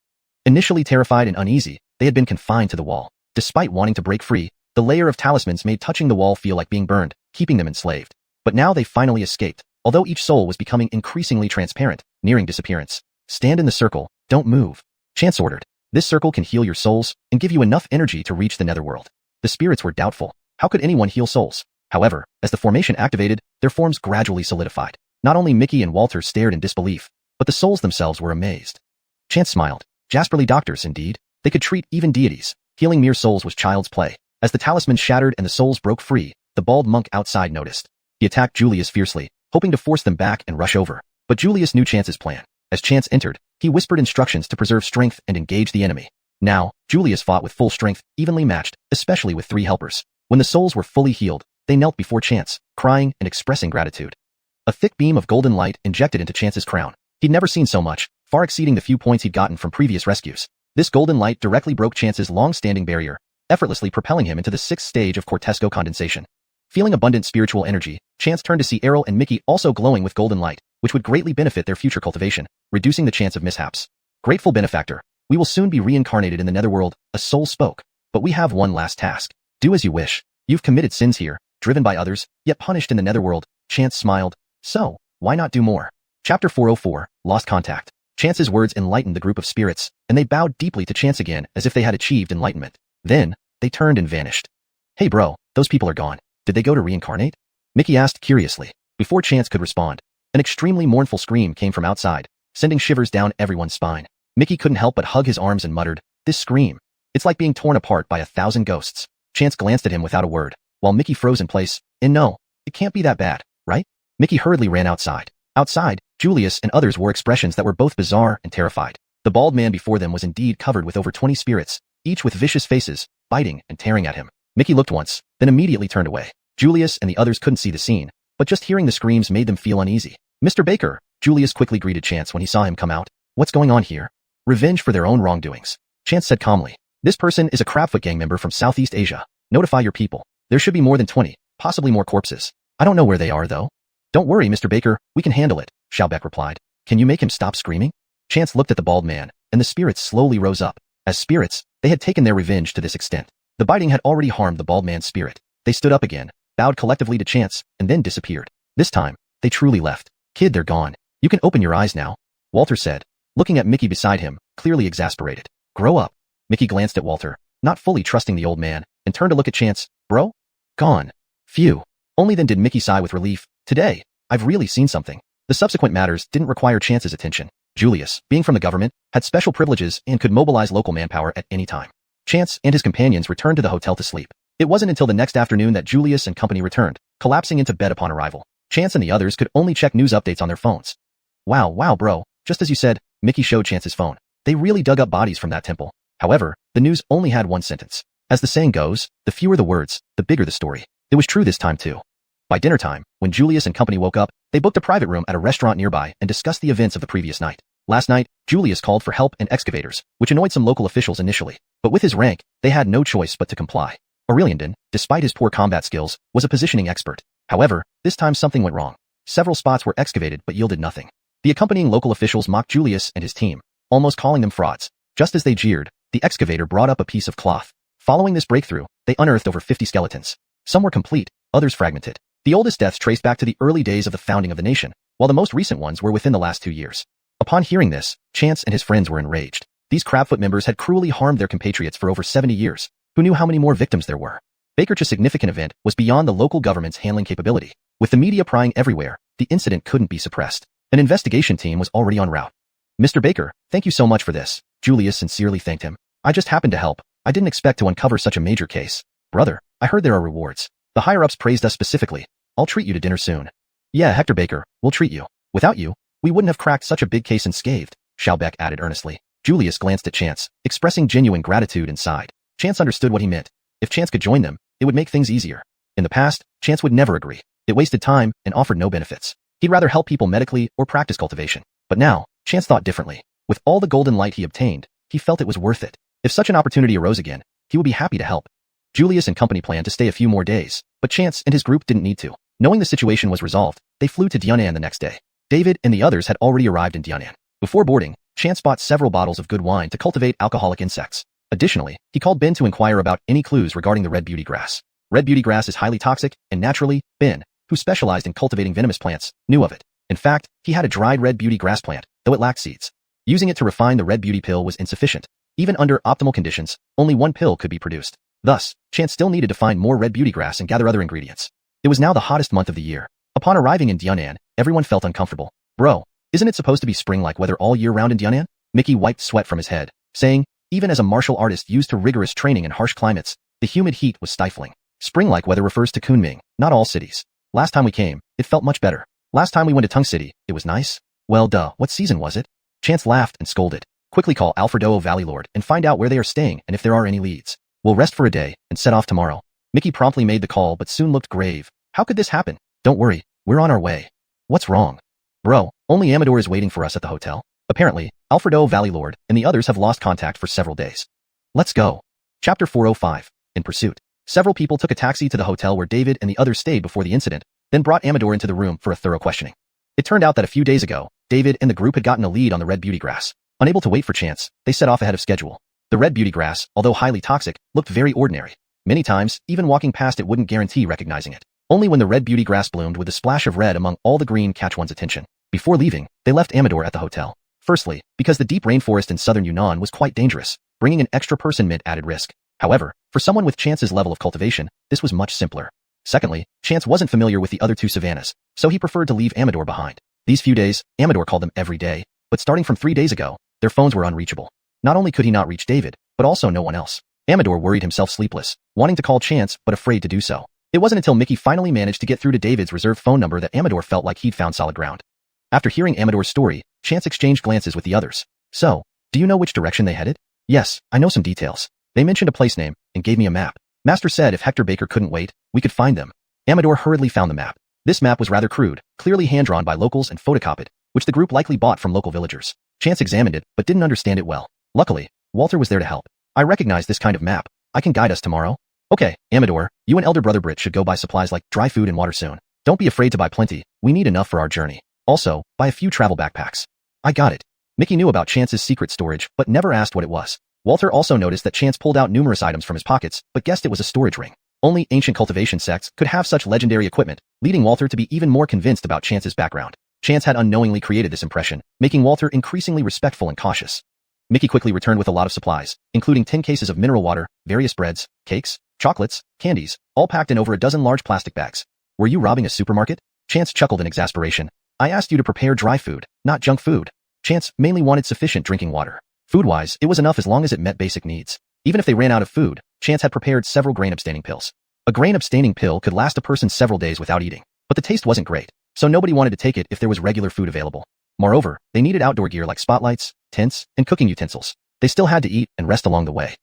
Initially terrified and uneasy, they had been confined to the wall. Despite wanting to break free, the layer of talismans made touching the wall feel like being burned, keeping them enslaved. But now they finally escaped, although each soul was becoming increasingly transparent, nearing disappearance. Stand in the circle, don't move. Chance ordered. This circle can heal your souls and give you enough energy to reach the netherworld. The spirits were doubtful. How could anyone heal souls? However, as the formation activated, their forms gradually solidified. Not only Mickey and Walter stared in disbelief, but the souls themselves were amazed. Chance smiled. Jasperly doctors, indeed. They could treat even deities. Healing mere souls was child's play. As the talisman shattered and the souls broke free, the bald monk outside noticed. He attacked Julius fiercely, hoping to force them back and rush over. But Julius knew Chance's plan. As Chance entered, he whispered instructions to preserve strength and engage the enemy. Now, Julius fought with full strength, evenly matched, especially with 3 helpers. When the souls were fully healed, they knelt before Chance, crying and expressing gratitude. A thick beam of golden light injected into Chance's crown. He'd never seen so much, far exceeding the few points he'd gotten from previous rescues. This golden light directly broke Chance's long-standing barrier, effortlessly propelling him into the 6th stage of Cortesco condensation. Feeling abundant spiritual energy, Chance turned to see Errol and Mickey also glowing with golden light, which would greatly benefit their future cultivation, reducing the chance of mishaps. Grateful benefactor, we will soon be reincarnated in the netherworld, a soul spoke. But we have one last task. Do as you wish. You've committed sins here, driven by others, yet punished in the netherworld. Chance smiled. So, why not do more? Chapter 404, Lost Contact. Chance's words enlightened the group of spirits, and they bowed deeply to Chance again as if they had achieved enlightenment. Then, they turned and vanished. Hey bro, those people are gone. Did they go to reincarnate? Mickey asked curiously. Before Chance could respond, an extremely mournful scream came from outside, sending shivers down everyone's spine. Mickey couldn't help but hug his arms and muttered, "This scream. It's like being torn apart by 1,000 ghosts." Chance glanced at him without a word, while Mickey froze in place. And no, it can't be that bad, right? Mickey hurriedly ran outside. Outside, Julius and others wore expressions that were both bizarre and terrified. The bald man before them was indeed covered with over 20 spirits, each with vicious faces, biting and tearing at him. Mickey looked once, then immediately turned away. Julius and the others couldn't see the scene, but just hearing the screams made them feel uneasy. "Mr. Baker," Julius quickly greeted Chance when he saw him come out. "What's going on here?" "Revenge for their own wrongdoings," Chance said calmly. "This person is a Crabfoot gang member from Southeast Asia. Notify your people. There should be more than 20, possibly more corpses. I don't know where they are, though." "Don't worry, Mr. Baker, we can handle it," Schaubeck replied. "Can you make him stop screaming?" Chance looked at the bald man, and the spirits slowly rose up. As spirits, they had taken their revenge to this extent. The biting had already harmed the bald man's spirit. They stood up again, bowed collectively to Chance, and then disappeared. This time, they truly left. "Kid, they're gone. You can open your eyes now," Walter said, looking at Mickey beside him, clearly exasperated. "Grow up." Mickey glanced at Walter, not fully trusting the old man, and turned to look at Chance. "Bro? Gone." Phew. Only then did Mickey sigh with relief. Today, I've really seen something. The subsequent matters didn't require Chance's attention. Julius, being from the government, had special privileges and could mobilize local manpower at any time. Chance and his companions returned to the hotel to sleep. It wasn't until the next afternoon that Julius and company returned, collapsing into bed upon arrival. Chance and the others could only check news updates on their phones. Wow bro, just as you said," Mickey showed Chance his phone. "They really dug up bodies from that temple." However, the news only had one sentence. As the saying goes, the fewer the words, the bigger the story. It was true this time too. By dinner time, when Julius and company woke up, they booked a private room at a restaurant nearby and discussed the events of the previous night. Last night, Julius called for help and excavators, which annoyed some local officials initially. But with his rank, they had no choice but to comply. Aureliandon, despite his poor combat skills, was a positioning expert. However, this time something went wrong. Several spots were excavated but yielded nothing. The accompanying local officials mocked Julius and his team, almost calling them frauds. Just as they jeered, the excavator brought up a piece of cloth. Following this breakthrough, they unearthed over 50 skeletons. Some were complete, others fragmented. The oldest deaths traced back to the early days of the founding of the nation, while the most recent ones were within the last 2 years. Upon hearing this, Chance and his friends were enraged. These Crabfoot members had cruelly harmed their compatriots for over 70 years. Who knew how many more victims there were? Baker's significant event was beyond the local government's handling capability. With the media prying everywhere, the incident couldn't be suppressed. An investigation team was already en route. Mr. Baker, thank you so much for this. Julius sincerely thanked him. I just happened to help. I didn't expect to uncover such a major case. Brother, I heard there are rewards. The higher-ups praised us specifically. I'll treat you to dinner soon. Yeah, Hector Baker, we'll treat you. Without you, we wouldn't have cracked such a big case unscathed, Schaubeck added earnestly. Julius glanced at Chance, expressing genuine gratitude and sighed. Chance understood what he meant. If Chance could join them, it would make things easier. In the past, Chance would never agree. It wasted time and offered no benefits. He'd rather help people medically or practice cultivation. But now, Chance thought differently. With all the golden light he obtained, he felt it was worth it. If such an opportunity arose again, he would be happy to help. Julius and company planned to stay a few more days, but Chance and his group didn't need to. Knowing the situation was resolved, they flew to Dianan the next day. David and the others had already arrived in Dianan. Before boarding, Chance bought several bottles of good wine to cultivate alcoholic insects. Additionally, he called Ben to inquire about any clues regarding the red beauty grass. Red beauty grass is highly toxic, and naturally, Ben, who specialized in cultivating venomous plants, knew of it. In fact, he had a dried red beauty grass plant, though it lacked seeds. Using it to refine the red beauty pill was insufficient. Even under optimal conditions, only one pill could be produced. Thus, Chance still needed to find more red beauty grass and gather other ingredients. It was now the hottest month of the year. Upon arriving in Dianan, everyone felt uncomfortable. Bro, isn't it supposed to be spring-like weather all year round in Dianan? Mickey wiped sweat from his head, saying, even as a martial artist used to rigorous training in harsh climates, the humid heat was stifling. Spring-like weather refers to Kunming, not all cities. Last time we came, it felt much better. Last time we went to Tung City, it was nice. Well duh, what season was it? Chance laughed and scolded. Quickly call Alfredo Valley Lord and find out where they are staying and if there are any leads. We'll rest for a day and set off tomorrow. Mickey promptly made the call but soon looked grave. How could this happen? Don't worry, we're on our way. What's wrong? Bro, only Amador is waiting for us at the hotel. Apparently, Alfredo Valley Lord and the others have lost contact for several days. Let's go. Chapter 405. In pursuit. Several people took a taxi to the hotel where David and the others stayed before the incident, then brought Amador into the room for a thorough questioning. It turned out that a few days ago, David and the group had gotten a lead on the red beauty grass. Unable to wait for Chance, they set off ahead of schedule. The red beauty grass, although highly toxic, looked very ordinary. Many times, even walking past it wouldn't guarantee recognizing it. Only when the red beauty grass bloomed would the splash of red among all the green catch one's attention. Before leaving, they left Amador at the hotel. Firstly, because the deep rainforest in southern Yunnan was quite dangerous, bringing an extra person meant added risk. However, for someone with Chance's level of cultivation, this was much simpler. Secondly, Chance wasn't familiar with the other two savannas, so he preferred to leave Amador behind. These few days, Amador called them every day, but starting from 3 days ago, their phones were unreachable. Not only could he not reach David, but also no one else. Amador worried himself sleepless, wanting to call Chance but afraid to do so. It wasn't until Mickey finally managed to get through to David's reserved phone number that Amador felt like he'd found solid ground. After hearing Amador's story, Chance exchanged glances with the others. So, do you know which direction they headed? Yes, I know some details. They mentioned a place name and gave me a map. Master said if Hector Baker couldn't wait, we could find them. Amador hurriedly found the map. This map was rather crude, clearly hand-drawn by locals and photocopied, which the group likely bought from local villagers. Chance examined it, but didn't understand it well. Luckily, Walter was there to help. I recognize this kind of map. I can guide us tomorrow. Okay, Amador, you and elder brother Britt should go buy supplies like dry food and water soon. Don't be afraid to buy plenty. We need enough for our journey. Also, buy a few travel backpacks. I got it. Mickey knew about Chance's secret storage, but never asked what it was. Walter also noticed that Chance pulled out numerous items from his pockets, but guessed it was a storage ring. Only ancient cultivation sects could have such legendary equipment, leading Walter to be even more convinced about Chance's background. Chance had unknowingly created this impression, making Walter increasingly respectful and cautious. Mickey quickly returned with a lot of supplies, including 10 cases of mineral water, various breads, cakes, chocolates, candies, all packed in over a dozen large plastic bags. Were you robbing a supermarket? Chance chuckled in exasperation. I asked you to prepare dry food, not junk food. Chance mainly wanted sufficient drinking water. Food-wise, it was enough as long as it met basic needs. Even if they ran out of food, Chance had prepared several grain-abstaining pills. A grain-abstaining pill could last a person several days without eating, but the taste wasn't great, so nobody wanted to take it if there was regular food available. Moreover, they needed outdoor gear like spotlights, tents, and cooking utensils. They still had to eat and rest along the way.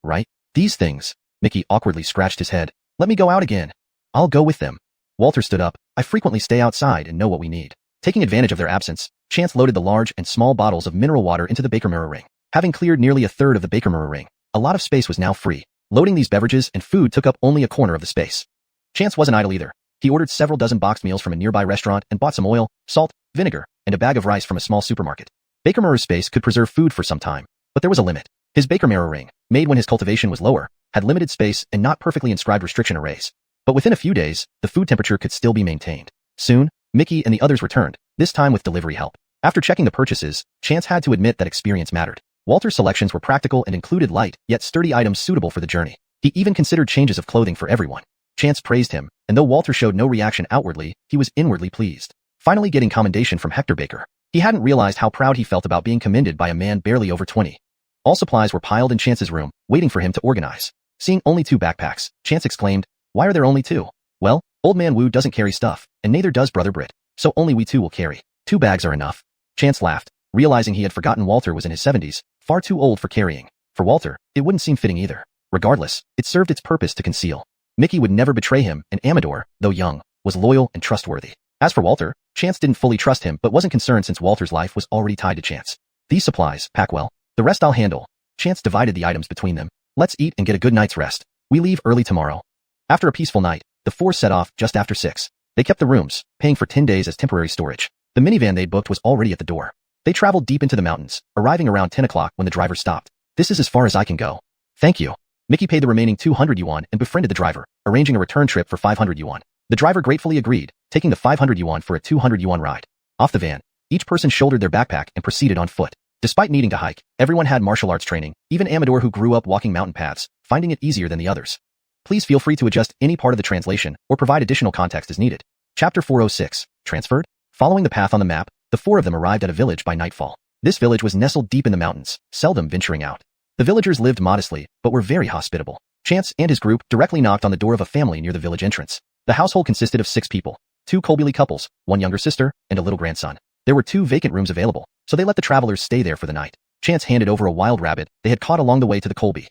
Right. These things. Mickey awkwardly scratched his head. Let me go out again. I'll go with them. Walter stood up. I frequently stay outside and know what we need. Taking advantage of their absence, Chance loaded the large and small bottles of mineral water into the Baker mirror ring. Having cleared nearly a third of the Baker mirror ring, a lot of space was now free. Loading these beverages and food took up only a corner of the space. Chance wasn't idle either. He ordered several dozen boxed meals from a nearby restaurant and bought some oil, salt, vinegar, and a bag of rice from a small supermarket. Baker mirror's space could preserve food for some time, but there was a limit. His Baker mirror ring, made when his cultivation was lower, had limited space and not perfectly inscribed restriction arrays. But within a few days, the food temperature could still be maintained. Soon, Mickey and the others returned, this time with delivery help. After checking the purchases, Chance had to admit that experience mattered. Walter's selections were practical and included light, yet sturdy items suitable for the journey. He even considered changes of clothing for everyone. Chance praised him, and though Walter showed no reaction outwardly, he was inwardly pleased. Finally getting commendation from Hector Baker. He hadn't realized how proud he felt about being commended by a man barely over 20. All supplies were piled in Chance's room, waiting for him to organize. Seeing only 2 backpacks, Chance exclaimed, "Why are there only 2? Well, old man Wu doesn't carry stuff, and neither does brother Britt, so only we 2 will carry. 2 bags are enough." Chance laughed, realizing he had forgotten Walter was in his 70s, far too old for carrying. For Walter, it wouldn't seem fitting either. Regardless, it served its purpose to conceal. Mickey would never betray him, and Amador, though young, was loyal and trustworthy. As for Walter, Chance didn't fully trust him but wasn't concerned since Walter's life was already tied to Chance. "These supplies, pack well. The rest I'll handle." Chance divided the items between them. "Let's eat and get a good night's rest. We leave early tomorrow." After a peaceful night, the 4 set off just after 6. They kept the rooms, paying for 10 days as temporary storage. The minivan they'd booked was already at the door. They traveled deep into the mountains, arriving around 10 o'clock when the driver stopped. "This is as far as I can go." "Thank you." Mickey paid the remaining 200 yuan and befriended the driver, arranging a return trip for 500 yuan. The driver gratefully agreed, taking the 500 yuan for a 200 yuan ride. Off the van, each person shouldered their backpack and proceeded on foot. Despite needing to hike, everyone had martial arts training, even Amador who grew up walking mountain paths, finding it easier than the others. Please feel free to adjust any part of the translation or provide additional context as needed. Chapter 406, Transferred? Following the path on the map, the 4 of them arrived at a village by nightfall. This village was nestled deep in the mountains, seldom venturing out. The villagers lived modestly, but were very hospitable. Chance and his group directly knocked on the door of a family near the village entrance. The household consisted of 6 people, 2 Kolbili couples, 1 younger sister, and a little grandson. There were 2 vacant rooms available, so they let the travelers stay there for the night. Chance handed over a wild rabbit they had caught along the way to the Kolbi.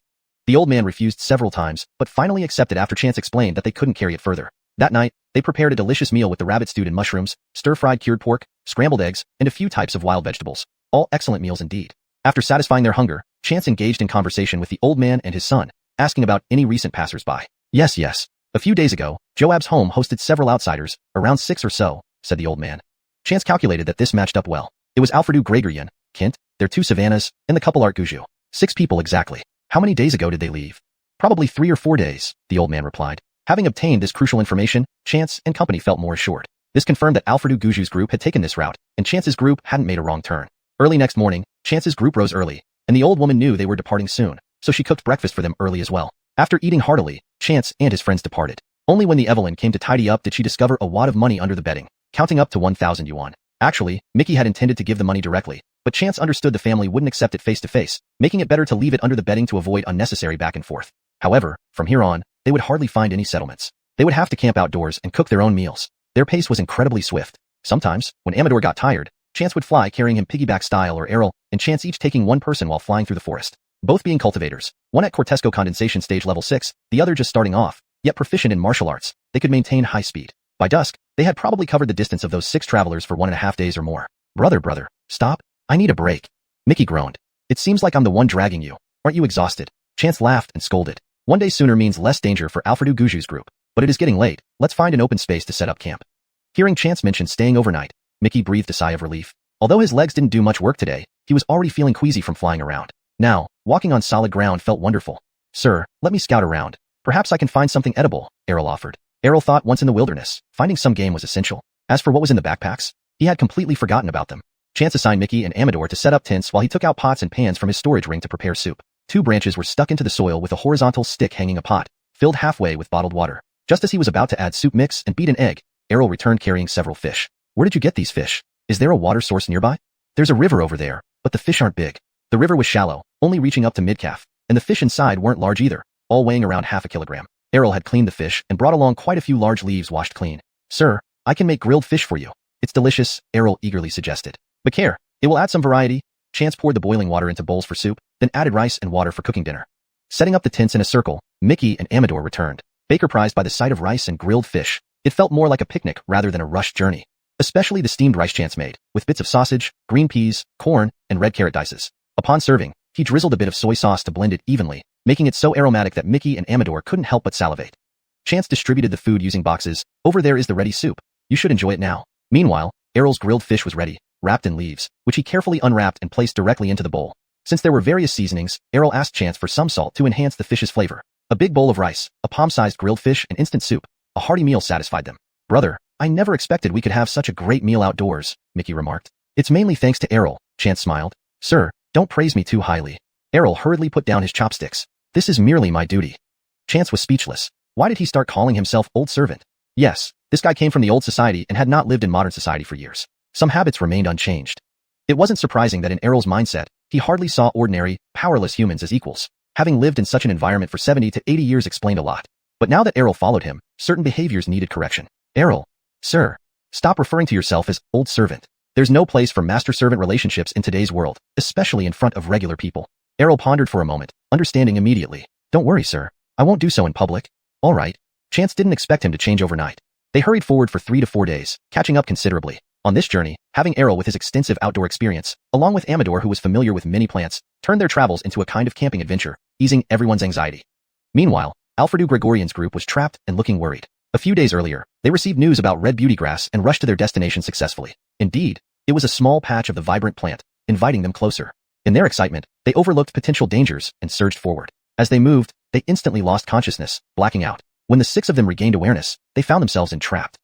The old man refused several times, but finally accepted after Chance explained that they couldn't carry it further. That night, they prepared a delicious meal with the rabbit stewed in mushrooms, stir-fried cured pork, scrambled eggs, and a few types of wild vegetables. All excellent meals indeed. After satisfying their hunger, Chance engaged in conversation with the old man and his son, asking about any recent passers-by. Yes. A few days ago, Joab's home hosted several outsiders, around 6 or so, said the old man. Chance calculated that this matched up well. It was Alfredo Gregorian, Kint, their 2 Savannahs, and the couple Art Guju. 6 people exactly. How many days ago did they leave? Probably 3 or 4 days, the old man replied. Having obtained this crucial information, Chance and company felt more assured. This confirmed that Alfredo Guju's group had taken this route, and Chance's group hadn't made a wrong turn. Early next morning, Chance's group rose early, and the old woman knew they were departing soon, so she cooked breakfast for them early as well. After eating heartily, Chance and his friends departed. Only when the Evelyn came to tidy up did she discover a wad of money under the bedding, counting up to 1,000 yuan. Actually, Mickey had intended to give the money directly, but Chance understood the family wouldn't accept it face to face, making it better to leave it under the bedding to avoid unnecessary back and forth. However, from here on, they would hardly find any settlements. They would have to camp outdoors and cook their own meals. Their pace was incredibly swift. Sometimes, when Amador got tired, Chance would fly carrying him piggyback style or Errol, and Chance each taking one person while flying through the forest. Both being cultivators, one at Cortesco condensation stage level 6, the other just starting off, yet proficient in martial arts, they could maintain high speed. By dusk, they had probably covered the distance of those 6 travelers for 1.5 days or more. Brother, stop. I need a break. Mickey groaned. It seems like I'm the one dragging you. Aren't you exhausted? Chance laughed and scolded. One day sooner means less danger for Alfredo Guju's group. But it is getting late, let's find an open space to set up camp. Hearing Chance mention staying overnight, Mickey breathed a sigh of relief. Although his legs didn't do much work today, he was already feeling queasy from flying around. Now, walking on solid ground felt wonderful. Sir, let me scout around. Perhaps I can find something edible, Errol offered. Errol thought once in the wilderness, finding some game was essential. As for what was in the backpacks, he had completely forgotten about them. Chance assigned Mickey and Amador to set up tents while he took out pots and pans from his storage ring to prepare soup. 2 branches were stuck into the soil with a horizontal stick hanging a pot, filled halfway with bottled water. Just as he was about to add soup mix and beat an egg, Errol returned carrying several fish. Where did you get these fish? Is there a water source nearby? There's a river over there, but the fish aren't big. The river was shallow, only reaching up to mid-calf, and the fish inside weren't large either, all weighing around half a kilogram. Errol had cleaned the fish and brought along quite a few large leaves washed clean. Sir, I can make grilled fish for you. It's delicious, Errol eagerly suggested. But care, it will add some variety. Chance poured the boiling water into bowls for soup, then added rice and water for cooking dinner. Setting up the tents in a circle, Mickey and Amador returned. Baker prized by the sight of rice and grilled fish. It felt more like a picnic rather than a rushed journey. Especially the steamed rice Chance made, with bits of sausage, green peas, corn, and red carrot dices. Upon serving, he drizzled a bit of soy sauce to blend it evenly, making it so aromatic that Mickey and Amador couldn't help but salivate. Chance distributed the food using boxes. Over there is the ready soup. You should enjoy it now. Meanwhile, Errol's grilled fish was ready, wrapped in leaves, which he carefully unwrapped and placed directly into the bowl. Since there were various seasonings, Errol asked Chance for some salt to enhance the fish's flavor. A big bowl of rice, a palm-sized grilled fish, and instant soup. A hearty meal satisfied them. Brother, I never expected we could have such a great meal outdoors, Mickey remarked. It's mainly thanks to Errol, Chance smiled. Sir, don't praise me too highly. Errol hurriedly put down his chopsticks. This is merely my duty. Chance was speechless. Why did he start calling himself old servant? Yes, this guy came from the old society and had not lived in modern society for years. Some habits remained unchanged. It wasn't surprising that in Errol's mindset, he hardly saw ordinary, powerless humans as equals. Having lived in such an environment for 70 to 80 years explained a lot. But now that Errol followed him, certain behaviors needed correction. Errol, sir, stop referring to yourself as old servant. There's no place for master-servant relationships in today's world, especially in front of regular people. Errol pondered for a moment, understanding immediately. Don't worry, sir. I won't do so in public. All right. Chance didn't expect him to change overnight. They hurried forward for 3 to 4 days, catching up considerably. On this journey, having Errol with his extensive outdoor experience, along with Amador who was familiar with many plants, turned their travels into a kind of camping adventure, easing everyone's anxiety. Meanwhile, Alfredo Gregorian's group was trapped and looking worried. A few days earlier, they received news about red beauty grass and rushed to their destination successfully. Indeed, it was a small patch of the vibrant plant, inviting them closer. In their excitement, they overlooked potential dangers and surged forward. As they moved, they instantly lost consciousness, blacking out. When the 6 of them regained awareness, they found themselves entrapped.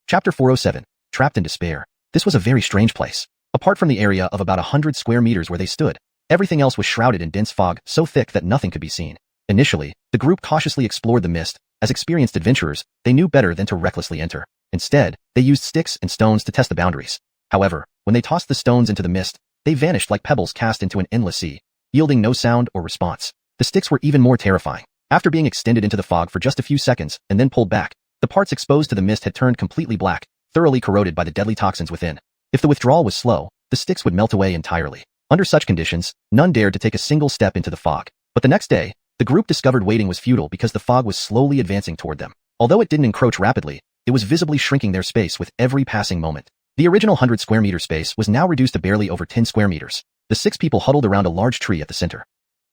Chapter 407, Trapped in Despair. This was a very strange place. Apart from the area of about 100 square meters where they stood, everything else was shrouded in dense fog so thick that nothing could be seen. Initially, the group cautiously explored the mist. As experienced adventurers, they knew better than to recklessly enter. Instead, they used sticks and stones to test the boundaries. However, when they tossed the stones into the mist, they vanished like pebbles cast into an endless sea, yielding no sound or response. The sticks were even more terrifying. After being extended into the fog for just a few seconds and then pulled back, the parts exposed to the mist had turned completely black, thoroughly corroded by the deadly toxins within. If the withdrawal was slow, the sticks would melt away entirely. Under such conditions, none dared to take a single step into the fog. But the next day, the group discovered waiting was futile because the fog was slowly advancing toward them. Although it didn't encroach rapidly, it was visibly shrinking their space with every passing moment. The original 100 square meter space was now reduced to barely over 10 square meters. The 6 people huddled around a large tree at the center.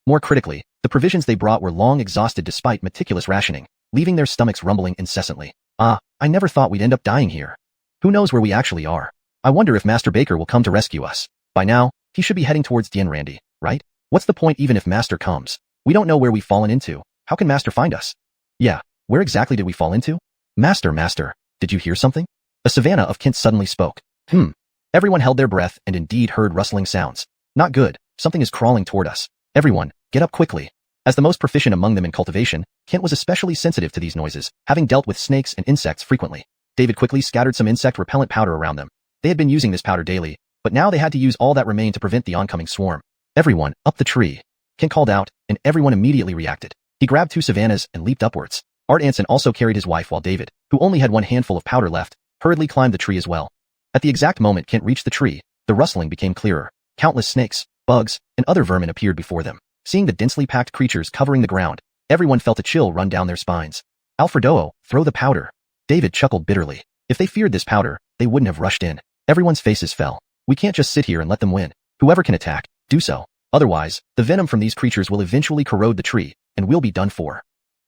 More critically, the provisions they brought were long exhausted despite meticulous rationing, leaving their stomachs rumbling incessantly. I never thought we'd end up dying here. Who knows where we actually are? I wonder if Master Baker will come to rescue us. By now, he should be heading towards Dien Randy, right? What's the point even if Master comes? We don't know where we've fallen into. How can Master find us? Yeah, where exactly did we fall into? Master, did you hear something? A savannah of Kent suddenly spoke. Everyone held their breath and indeed heard rustling sounds. Not good, something is crawling toward us. Everyone, get up quickly. As the most proficient among them in cultivation, Kent was especially sensitive to these noises, having dealt with snakes and insects frequently. David quickly scattered some insect repellent powder around them. They had been using this powder daily, but now they had to use all that remained to prevent the oncoming swarm. Everyone, up the tree. Kent called out, and everyone immediately reacted. He grabbed 2 savannas and leaped upwards. Art Anson also carried his wife while David, who only had 1 handful of powder left, hurriedly climbed the tree as well. At the exact moment Kent reached the tree, the rustling became clearer. Countless snakes, bugs, and other vermin appeared before them. Seeing the densely packed creatures covering the ground, everyone felt a chill run down their spines. Alfredo, throw the powder. David chuckled bitterly. If they feared this powder, they wouldn't have rushed in. Everyone's faces fell. We can't just sit here and let them win. Whoever can attack, do so. Otherwise, the venom from these creatures will eventually corrode the tree, and we'll be done for.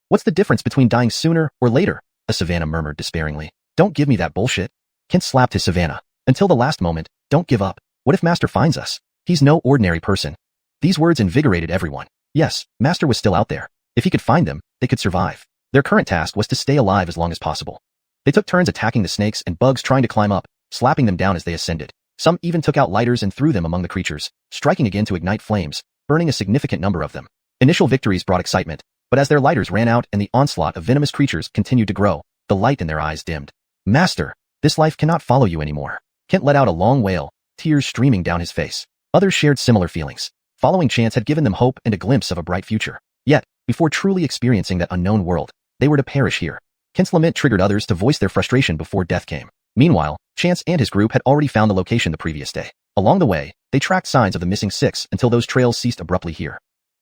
What's the difference between dying sooner or later? A savannah murmured despairingly. Don't give me that bullshit. Kent slapped his savannah. Until the last moment, don't give up. What if Master finds us? He's no ordinary person. These words invigorated everyone. Yes, Master was still out there. If he could find them, they could survive. Their current task was to stay alive as long as possible. They took turns attacking the snakes and bugs trying to climb up, slapping them down as they ascended. Some even took out lighters and threw them among the creatures, striking again to ignite flames, burning a significant number of them. Initial victories brought excitement, but as their lighters ran out and the onslaught of venomous creatures continued to grow, the light in their eyes dimmed. Master, this life cannot follow you anymore. Kent let out a long wail, tears streaming down his face. Others shared similar feelings. Following chance had given them hope and a glimpse of a bright future. Yet, before truly experiencing that unknown world, they were to perish here. Kent's lament triggered others to voice their frustration before death came. Meanwhile, Chance and his group had already found the location the previous day. Along the way, they tracked signs of the missing 6 until those trails ceased abruptly here.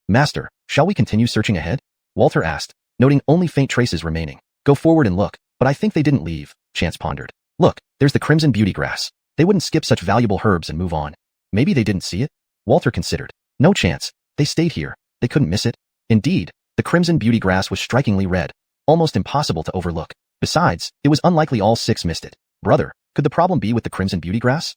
Master, shall we continue searching ahead? Walter asked, noting only faint traces remaining. Go forward and look. But I think they didn't leave, Chance pondered. Look, there's the crimson beauty grass. They wouldn't skip such valuable herbs and move on. Maybe they didn't see it? Walter considered. No chance. They stayed here. They couldn't miss it. Indeed, the crimson beauty grass was strikingly red, almost impossible to overlook. Besides, it was unlikely all 6 missed it. Brother, could the problem be with the crimson beauty grass?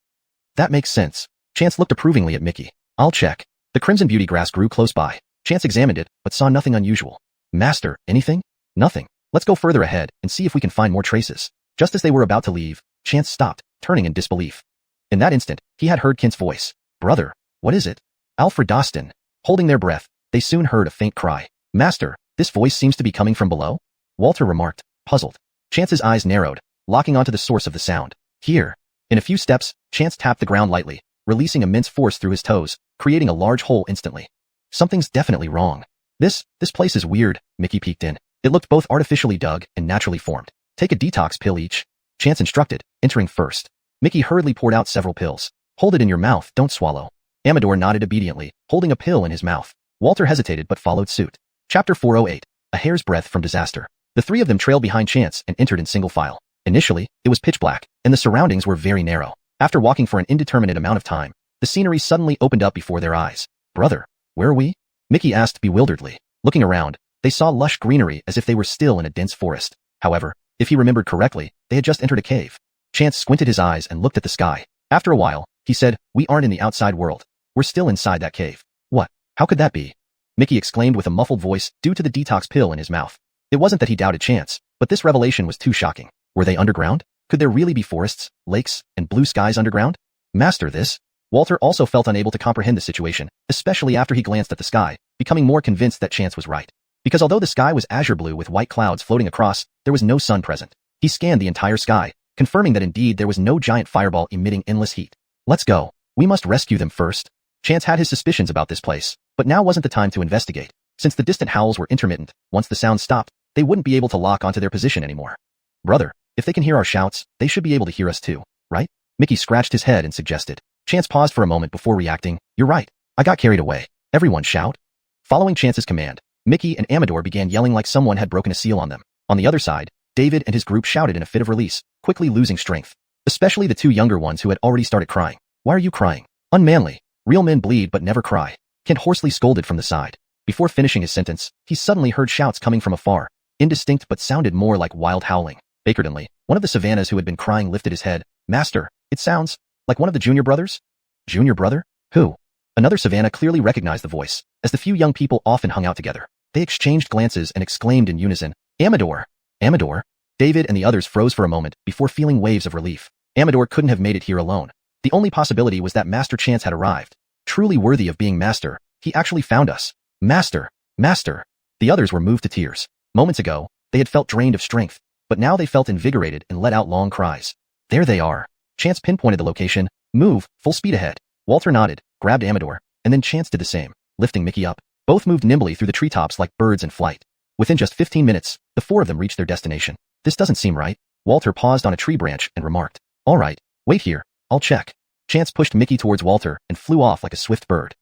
That makes sense. Chance looked approvingly at Mickey. I'll check. The crimson beauty grass grew close by. Chance examined it, but saw nothing unusual. Master, anything? Nothing. Let's go further ahead and see if we can find more traces. Just as they were about to leave, Chance stopped, turning in disbelief. In that instant, he had heard Kent's voice. Brother, what is it? Alfred Dostin. Holding their breath, they soon heard a faint cry. Master, this voice seems to be coming from below? Walter remarked, puzzled. Chance's eyes narrowed, locking onto the source of the sound. Here. In a few steps, Chance tapped the ground lightly, releasing immense force through his toes, creating a large hole instantly. Something's definitely wrong. This place is weird, Mickey peeked in. It looked both artificially dug and naturally formed. Take a detox pill each, Chance instructed, entering first. Mickey hurriedly poured out several pills. Hold it in your mouth, don't swallow. Amador nodded obediently, holding a pill in his mouth. Walter hesitated but followed suit. Chapter 408. A hair's breadth from disaster. The 3 of them trailed behind Chance and entered in single file. Initially, it was pitch black, and the surroundings were very narrow. After walking for an indeterminate amount of time, the scenery suddenly opened up before their eyes. Brother, where are we? Mickey asked bewilderedly. Looking around, they saw lush greenery as if they were still in a dense forest. However, if he remembered correctly, they had just entered a cave. Chance squinted his eyes and looked at the sky. After a while, he said, we aren't in the outside world. We're still inside that cave. What? How could that be? Mickey exclaimed with a muffled voice due to the detox pill in his mouth. It wasn't that he doubted Chance, but this revelation was too shocking. Were they underground? Could there really be forests, lakes, and blue skies underground? Master, this? Walter also felt unable to comprehend the situation, especially after he glanced at the sky, becoming more convinced that Chance was right. Because although the sky was azure blue with white clouds floating across, there was no sun present. He scanned the entire sky, confirming that indeed there was no giant fireball emitting endless heat. Let's go. We must rescue them first. Chance had his suspicions about this place, but now wasn't the time to investigate. Since the distant howls were intermittent, once the sound stopped, they wouldn't be able to lock onto their position anymore. Brother, if they can hear our shouts, they should be able to hear us too, right? Mickey scratched his head and suggested. Chance paused for a moment before reacting. You're right. I got carried away. Everyone shout. Following Chance's command, Mickey and Amador began yelling like someone had broken a seal on them. On the other side, David and his group shouted in a fit of release, quickly losing strength. Especially the 2 younger ones who had already started crying. Why are you crying? Unmanly. Real men bleed but never cry. Kent hoarsely scolded from the side. Before finishing his sentence, he suddenly heard shouts coming from afar, indistinct but sounded more like wild howling. Bakerdenley, one of the Savannahs who had been crying, lifted his head. Master, it sounds like one of the junior brothers? Junior brother? Who? Another Savannah clearly recognized the voice, as the few young people often hung out together. They exchanged glances and exclaimed in unison, Amador! Amador! David and the others froze for a moment before feeling waves of relief. Amador couldn't have made it here alone. The only possibility was that Master Chance had arrived. Truly worthy of being Master, he actually found us. Master! Master! The others were moved to tears. Moments ago, they had felt drained of strength, but now they felt invigorated and let out long cries. There they are. Chance pinpointed the location. Move, full speed ahead. Walter nodded, grabbed Amador, and then Chance did the same, lifting Mickey up. Both moved nimbly through the treetops like birds in flight. Within just 15 minutes, the 4 of them reached their destination. This doesn't seem right. Walter paused on a tree branch and remarked. All right, wait here, I'll check. Chance pushed Mickey towards Walter and flew off like a swift bird.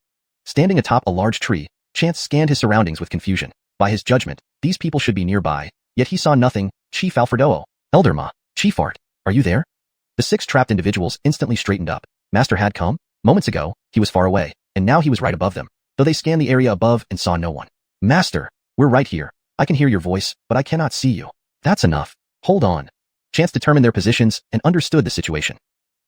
Standing atop a large tree, Chance scanned his surroundings with confusion. By his judgment, these people should be nearby, yet he saw nothing. Chief Alfredo. Elderma. Chief Art. Are you there? The 6 trapped individuals instantly straightened up. Master had come? Moments ago, he was far away, and now he was right above them, though they scanned the area above and saw no one. Master, we're right here. I can hear your voice, but I cannot see you. That's enough. Hold on. Chance determined their positions and understood the situation.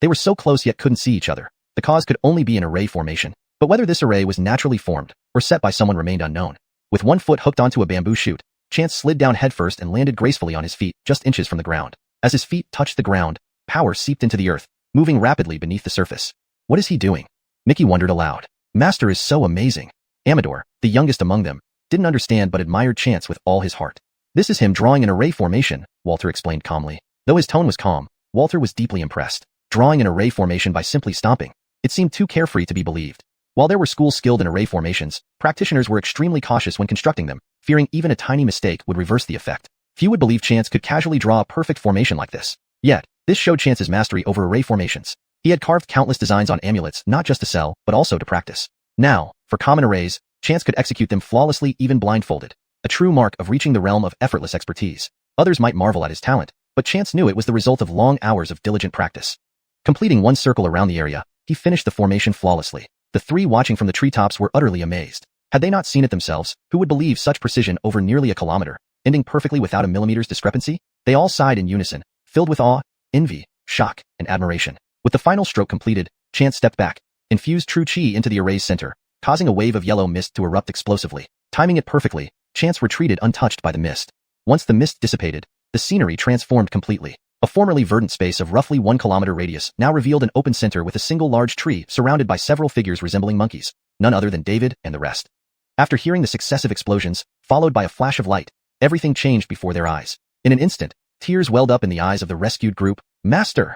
They were so close yet couldn't see each other. The cause could only be an array formation, but whether this array was naturally formed or set by someone remained unknown. With one foot hooked onto a bamboo shoot, Chance slid down headfirst and landed gracefully on his feet just inches from the ground. As his feet touched the ground, power seeped into the earth, moving rapidly beneath the surface. What is he doing? Mickey wondered aloud. Master is so amazing. Amador, the youngest among them, didn't understand but admired Chance with all his heart. This is him drawing an array formation, Walter explained calmly. Though his tone was calm, Walter was deeply impressed. Drawing an array formation by simply stomping. It seemed too carefree to be believed. While there were schools skilled in array formations, practitioners were extremely cautious when constructing them, fearing even a tiny mistake would reverse the effect. Few would believe Chance could casually draw a perfect formation like this. Yet, this showed Chance's mastery over array formations. He had carved countless designs on amulets not just to sell, but also to practice. Now, for common arrays, Chance could execute them flawlessly even blindfolded. A true mark of reaching the realm of effortless expertise. Others might marvel at his talent, but Chance knew it was the result of long hours of diligent practice. Completing one circle around the area, he finished the formation flawlessly. The three watching from the treetops were utterly amazed. Had they not seen it themselves, who would believe such precision over nearly a kilometer, ending perfectly without a millimeter's discrepancy? They all sighed in unison, filled with awe, envy, shock, and admiration. With the final stroke completed, Chance stepped back, infused true chi into the array's center, causing a wave of yellow mist to erupt explosively. Timing it perfectly, Chance retreated untouched by the mist. Once the mist dissipated, the scenery transformed completely. A formerly verdant space of roughly 1 kilometer radius now revealed an open center with a single large tree surrounded by several figures resembling monkeys, none other than David and the rest. After hearing the successive explosions, followed by a flash of light, everything changed before their eyes. In an instant, tears welled up in the eyes of the rescued group. Master!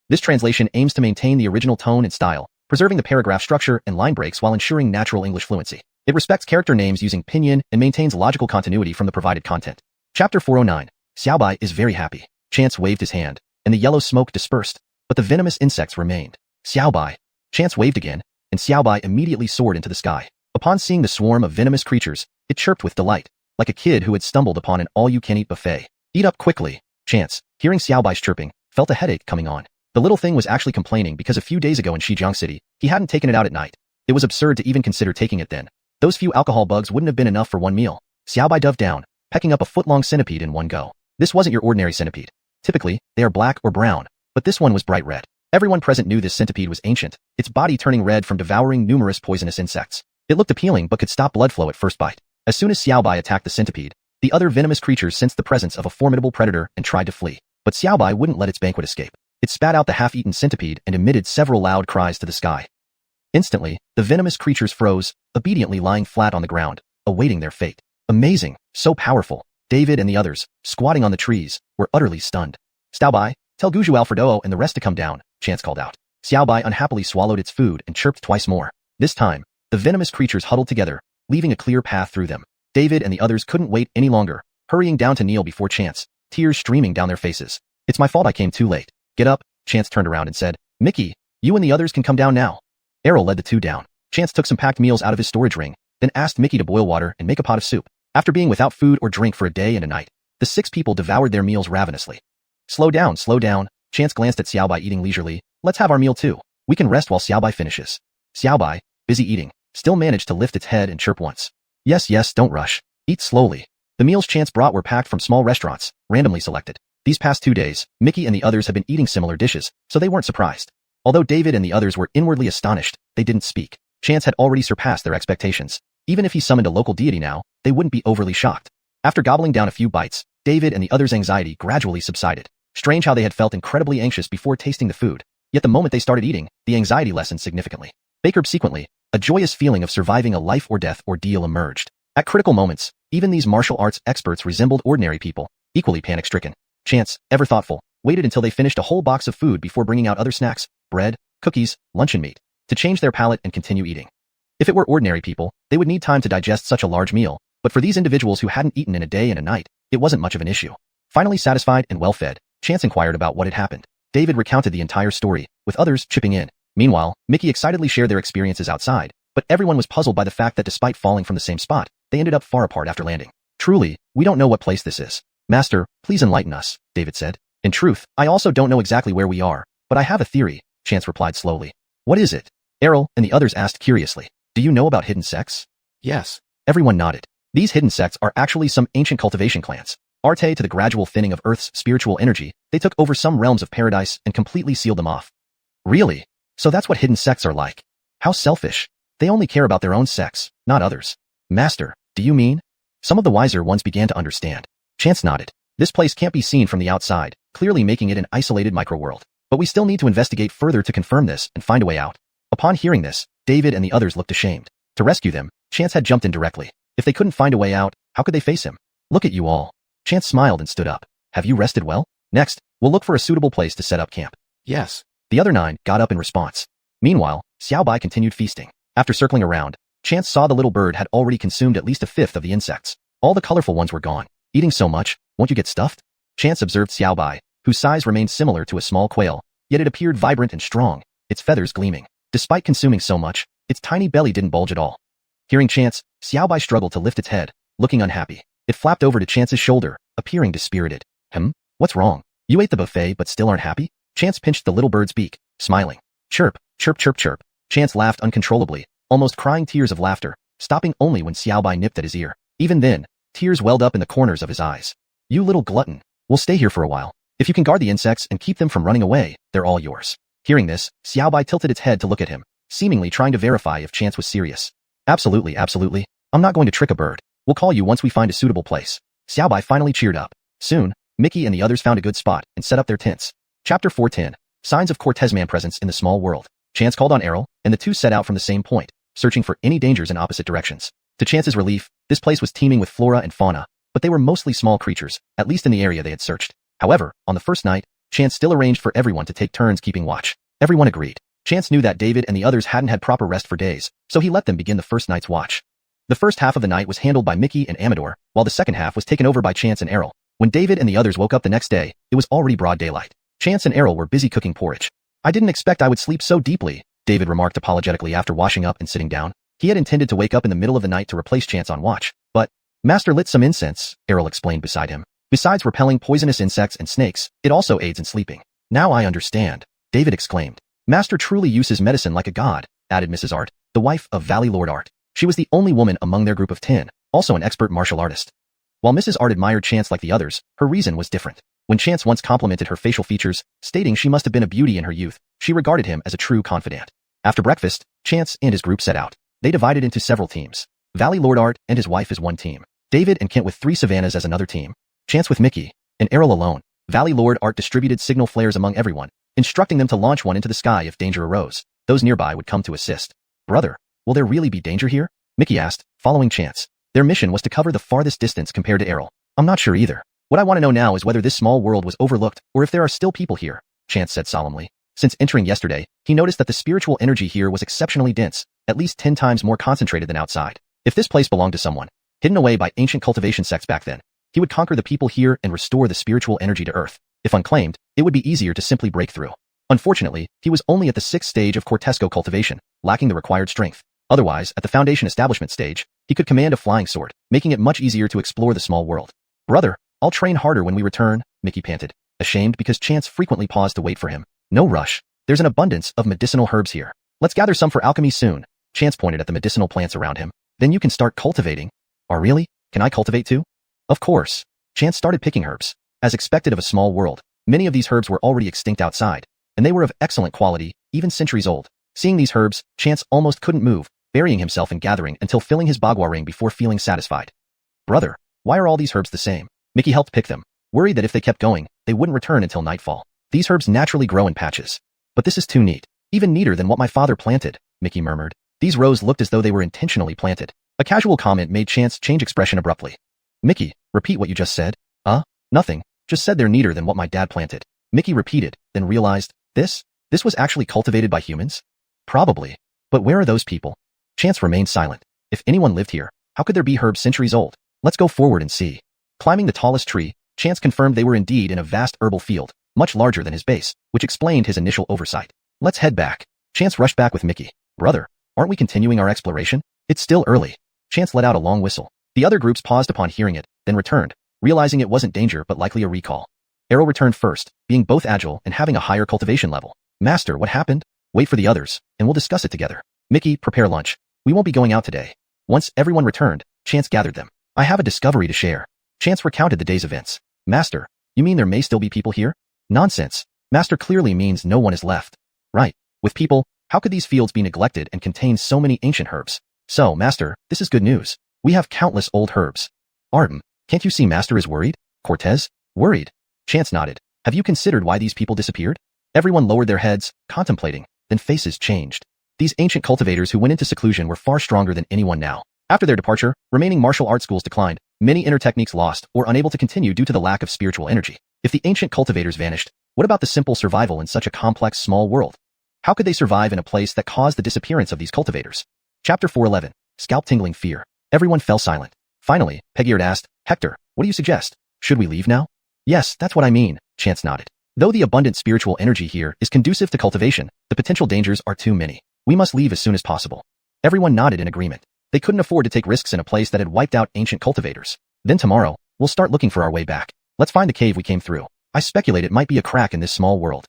This translation aims to maintain the original tone and style, preserving the paragraph structure and line breaks while ensuring natural English fluency. It respects character names using pinyin and maintains logical continuity from the provided content. Chapter 409. Xiaobai is very happy. Chance waved his hand, and the yellow smoke dispersed, but the venomous insects remained. Xiaobai. Chance waved again, and Xiaobai immediately soared into the sky. Upon seeing the swarm of venomous creatures, it chirped with delight, like a kid who had stumbled upon an all-you-can-eat buffet. Eat up quickly. Chance, hearing Xiaobai's chirping, felt a headache coming on. The little thing was actually complaining because a few days ago in Shijiang City, he hadn't taken it out at night. It was absurd to even consider taking it then. Those few alcohol bugs wouldn't have been enough for one meal. Xiaobai dove down, pecking up a foot-long centipede in one go. This wasn't your ordinary centipede. Typically, they are black or brown, but this one was bright red. Everyone present knew this centipede was ancient, its body turning red from devouring numerous poisonous insects. It looked appealing but could stop blood flow at first bite. As soon as Xiaobai attacked the centipede, the other venomous creatures sensed the presence of a formidable predator and tried to flee. But Xiaobai wouldn't let its banquet escape. It spat out the half-eaten centipede and emitted several loud cries to the sky. Instantly, the venomous creatures froze, obediently lying flat on the ground, awaiting their fate. Amazing, so powerful. David and the others, squatting on the trees, were utterly stunned. Xiaobai, tell Guju Alfredo and the rest to come down, Chance called out. Xiaobai unhappily swallowed its food and chirped twice more. This time, the venomous creatures huddled together, leaving a clear path through them. David and the others couldn't wait any longer, hurrying down to kneel before Chance, tears streaming down their faces. It's my fault I came too late. Get up, Chance turned around and said. Mickey, you and the others can come down now. Heir led the two down. Chance took some packed meals out of his storage ring, then asked Mickey to boil water and make a pot of soup. After being without food or drink for a day and a night, the 6 people devoured their meals ravenously. Slow down, Chance glanced at Xiaobai eating leisurely. Let's have our meal too. We can rest while Xiaobai finishes. Xiaobai, busy eating, still managed to lift its head and chirp once. Yes, don't rush. Eat slowly. The meals Chance brought were packed from small restaurants, randomly selected. These past 2 days, Mickey and the others had been eating similar dishes, so they weren't surprised. Although David and the others were inwardly astonished, they didn't speak. Chance had already surpassed their expectations. Even if he summoned a local deity now, they wouldn't be overly shocked. After gobbling down a few bites, David and the others' anxiety gradually subsided. Strange how they had felt incredibly anxious before tasting the food, yet the moment they started eating, the anxiety lessened significantly. Subsequently, a joyous feeling of surviving a life or death ordeal emerged. At critical moments, even these martial arts experts resembled ordinary people, equally panic-stricken. Chance, ever thoughtful, waited until they finished a whole box of food before bringing out other snacks, bread, cookies, luncheon meat, to change their palate and continue eating. If it were ordinary people, they would need time to digest such a large meal, but for these individuals who hadn't eaten in a day and a night, it wasn't much of an issue. Finally satisfied and well-fed, Chance inquired about what had happened. David recounted the entire story, with others chipping in. Meanwhile, Mickey excitedly shared their experiences outside, but everyone was puzzled by the fact that despite falling from the same spot, they ended up far apart after landing. Truly, we don't know what place this is. Master, please enlighten us, David said. In truth, I also don't know exactly where we are, but I have a theory, Chance replied slowly. What is it? Heir and the others asked curiously. Do you know about hidden sects? Yes. Everyone nodded. These hidden sects are actually some ancient cultivation clans. Arte to the gradual thinning of Earth's spiritual energy, they took over some realms of paradise and completely sealed them off. Really? So that's what hidden sects are like. How selfish. They only care about their own sects, not others. Master, do you mean? Some of the wiser ones began to understand. Chance nodded. This place can't be seen from the outside, clearly making it an isolated microworld. But we still need to investigate further to confirm this and find a way out. Upon hearing this, David and the others looked ashamed. To rescue them, Chance had jumped in directly. If they couldn't find a way out, how could they face him? Look at you all. Chance smiled and stood up. Have you rested well? Next, we'll look for a suitable place to set up camp. Yes. The other 9 got up in response. Meanwhile, Xiaobai continued feasting. After circling around, Chance saw the little bird had already consumed at least a fifth of the insects. All the colorful ones were gone. Eating so much, won't you get stuffed? Chance observed Xiaobai, whose size remained similar to a small quail, yet it appeared vibrant and strong, its feathers gleaming. Despite consuming so much, its tiny belly didn't bulge at all. Hearing Chance, Xiaobai struggled to lift its head, looking unhappy. It flapped over to Chance's shoulder, appearing dispirited. What's wrong? You ate the buffet but still aren't happy? Chance pinched the little bird's beak, smiling. Chirp, chirp, chirp, chirp. Chance laughed uncontrollably, almost crying tears of laughter, stopping only when Xiaobai nipped at his ear. Even then, tears welled up in the corners of his eyes. You little glutton. We'll stay here for a while. If you can guard the insects and keep them from running away, they're all yours. Hearing this, Xiaobai tilted its head to look at him, seemingly trying to verify if Chance was serious. Absolutely, absolutely. I'm not going to trick a bird. We'll call you once we find a suitable place. Xiaobai finally cheered up. Soon, Mickey and the others found a good spot and set up their tents. Chapter 410. Signs of Cortezman presence in the small world. Chance called on Errol, and the two set out from the same point, searching for any dangers in opposite directions. To Chance's relief, this place was teeming with flora and fauna, but they were mostly small creatures, at least in the area they had searched. However, on the first night, Chance still arranged for everyone to take turns keeping watch. Everyone agreed. Chance knew that David and the others hadn't had proper rest for days, so he let them begin the first night's watch. The first half of the night was handled by Mickey and Amador, while the second half was taken over by Chance and Errol. When David and the others woke up the next day, it was already broad daylight. Chance and Errol were busy cooking porridge. I didn't expect I would sleep so deeply, David remarked apologetically after washing up and sitting down. He had intended to wake up in the middle of the night to replace Chance on watch, but Master lit some incense, Errol explained beside him. Besides repelling poisonous insects and snakes, it also aids in sleeping. Now I understand, David exclaimed. Master truly uses medicine like a god, added Mrs. Art, the wife of Valley Lord Art. She was the only woman among their group of 10, also an expert martial artist. While Mrs. Art admired Chance like the others, her reason was different. When Chance once complimented her facial features, stating she must have been a beauty in her youth, she regarded him as a true confidant. After breakfast, Chance and his group set out. They divided into several teams. Valley Lord Art and his wife as one team. David and Kent with 3 Savannahs as another team. Chance with Mickey, and Errol alone. Valley Lord Art distributed signal flares among everyone, instructing them to launch one into the sky if danger arose. Those nearby would come to assist. Brother, will there really be danger here? Mickey asked, following Chance. Their mission was to cover the farthest distance compared to Errol. I'm not sure either. What I want to know now is whether this small world was overlooked or if there are still people here, Chance said solemnly. Since entering yesterday, he noticed that the spiritual energy here was exceptionally dense, at least 10 times more concentrated than outside. If this place belonged to someone, hidden away by ancient cultivation sects back then, he would conquer the people here and restore the spiritual energy to Earth. If unclaimed, it would be easier to simply break through. Unfortunately, he was only at the 6th stage of Cortesco cultivation, lacking the required strength. Otherwise, at the Foundation establishment stage, he could command a flying sword, making it much easier to explore the small world. Brother, I'll train harder when we return, Mickey panted, ashamed because Chance frequently paused to wait for him. No rush. There's an abundance of medicinal herbs here. Let's gather some for alchemy soon. Chance pointed at the medicinal plants around him. Then you can start cultivating. Oh really? Can I cultivate too? Of course. Chance started picking herbs. As expected of a small world, many of these herbs were already extinct outside, and they were of excellent quality, even centuries old. Seeing these herbs, Chance almost couldn't move, burying himself in gathering until filling his bagua ring before feeling satisfied. Brother, why are all these herbs the same? Mickey helped pick them, worried that if they kept going, they wouldn't return until nightfall. These herbs naturally grow in patches. But this is too neat. Even neater than what my father planted, Mickey murmured. These rows looked as though they were intentionally planted. A casual comment made Chance change expression abruptly. Mickey, repeat what you just said. Nothing. Just said they're neater than what my dad planted. Mickey repeated, then realized, this was actually cultivated by humans? Probably. But where are those people? Chance remained silent. If anyone lived here, how could there be herbs centuries old? Let's go forward and see. Climbing the tallest tree, Chance confirmed they were indeed in a vast herbal field, much larger than his base, which explained his initial oversight. Let's head back. Chance rushed back with Mickey. Brother, aren't we continuing our exploration? It's still early. Chance let out a long whistle. The other groups paused upon hearing it, then returned, realizing it wasn't danger but likely a recall. Errol returned first, being both agile and having a higher cultivation level. Master, what happened? Wait for the others, and we'll discuss it together. Mickey, prepare lunch. We won't be going out today. Once everyone returned, Chance gathered them. I have a discovery to share. Chance recounted the day's events. Master, you mean there may still be people here? Nonsense. Master clearly means no one is left. Right. With people, how could these fields be neglected and contain so many ancient herbs? So, Master, this is good news. We have countless old herbs. Artem, can't you see Master is worried? Cortez? Worried? Chance nodded. Have you considered why these people disappeared? Everyone lowered their heads, contemplating, then faces changed. These ancient cultivators who went into seclusion were far stronger than anyone now. After their departure, remaining martial art schools declined, many inner techniques lost or unable to continue due to the lack of spiritual energy. If the ancient cultivators vanished, what about the simple survival in such a complex small world? How could they survive in a place that caused the disappearance of these cultivators? Chapter 411. Scalp-tingling fear. Everyone fell silent. Finally, Heir asked, Hector, what do you suggest? Should we leave now? Yes, that's what I mean, Chance nodded. Though the abundant spiritual energy here is conducive to cultivation, the potential dangers are too many. We must leave as soon as possible. Everyone nodded in agreement. They couldn't afford to take risks in a place that had wiped out ancient cultivators. Then tomorrow, we'll start looking for our way back. Let's find the cave we came through. I speculate it might be a crack in this small world.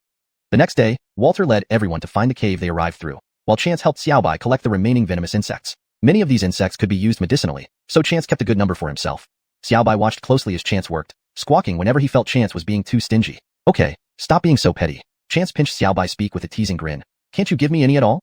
The next day, Walter led everyone to find the cave they arrived through, while Chance helped Xiaobai collect the remaining venomous insects. Many of these insects could be used medicinally, so Chance kept a good number for himself. Xiaobai watched closely as Chance worked, squawking whenever he felt Chance was being too stingy. Okay, stop being so petty. Chance pinched Xiaobai's beak with a teasing grin. Can't you give me any at all?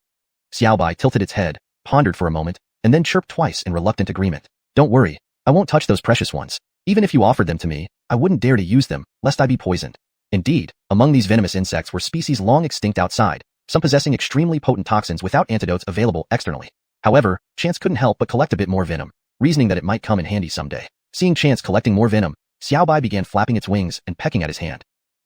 Xiaobai tilted its head, pondered for a moment, and then chirped twice in reluctant agreement. Don't worry, I won't touch those precious ones. Even if you offered them to me, I wouldn't dare to use them, lest I be poisoned. Indeed, among these venomous insects were species long extinct outside, some possessing extremely potent toxins without antidotes available externally. However, Chance couldn't help but collect a bit more venom, reasoning that it might come in handy someday. Seeing Chance collecting more venom, Xiaobai began flapping its wings and pecking at his hand.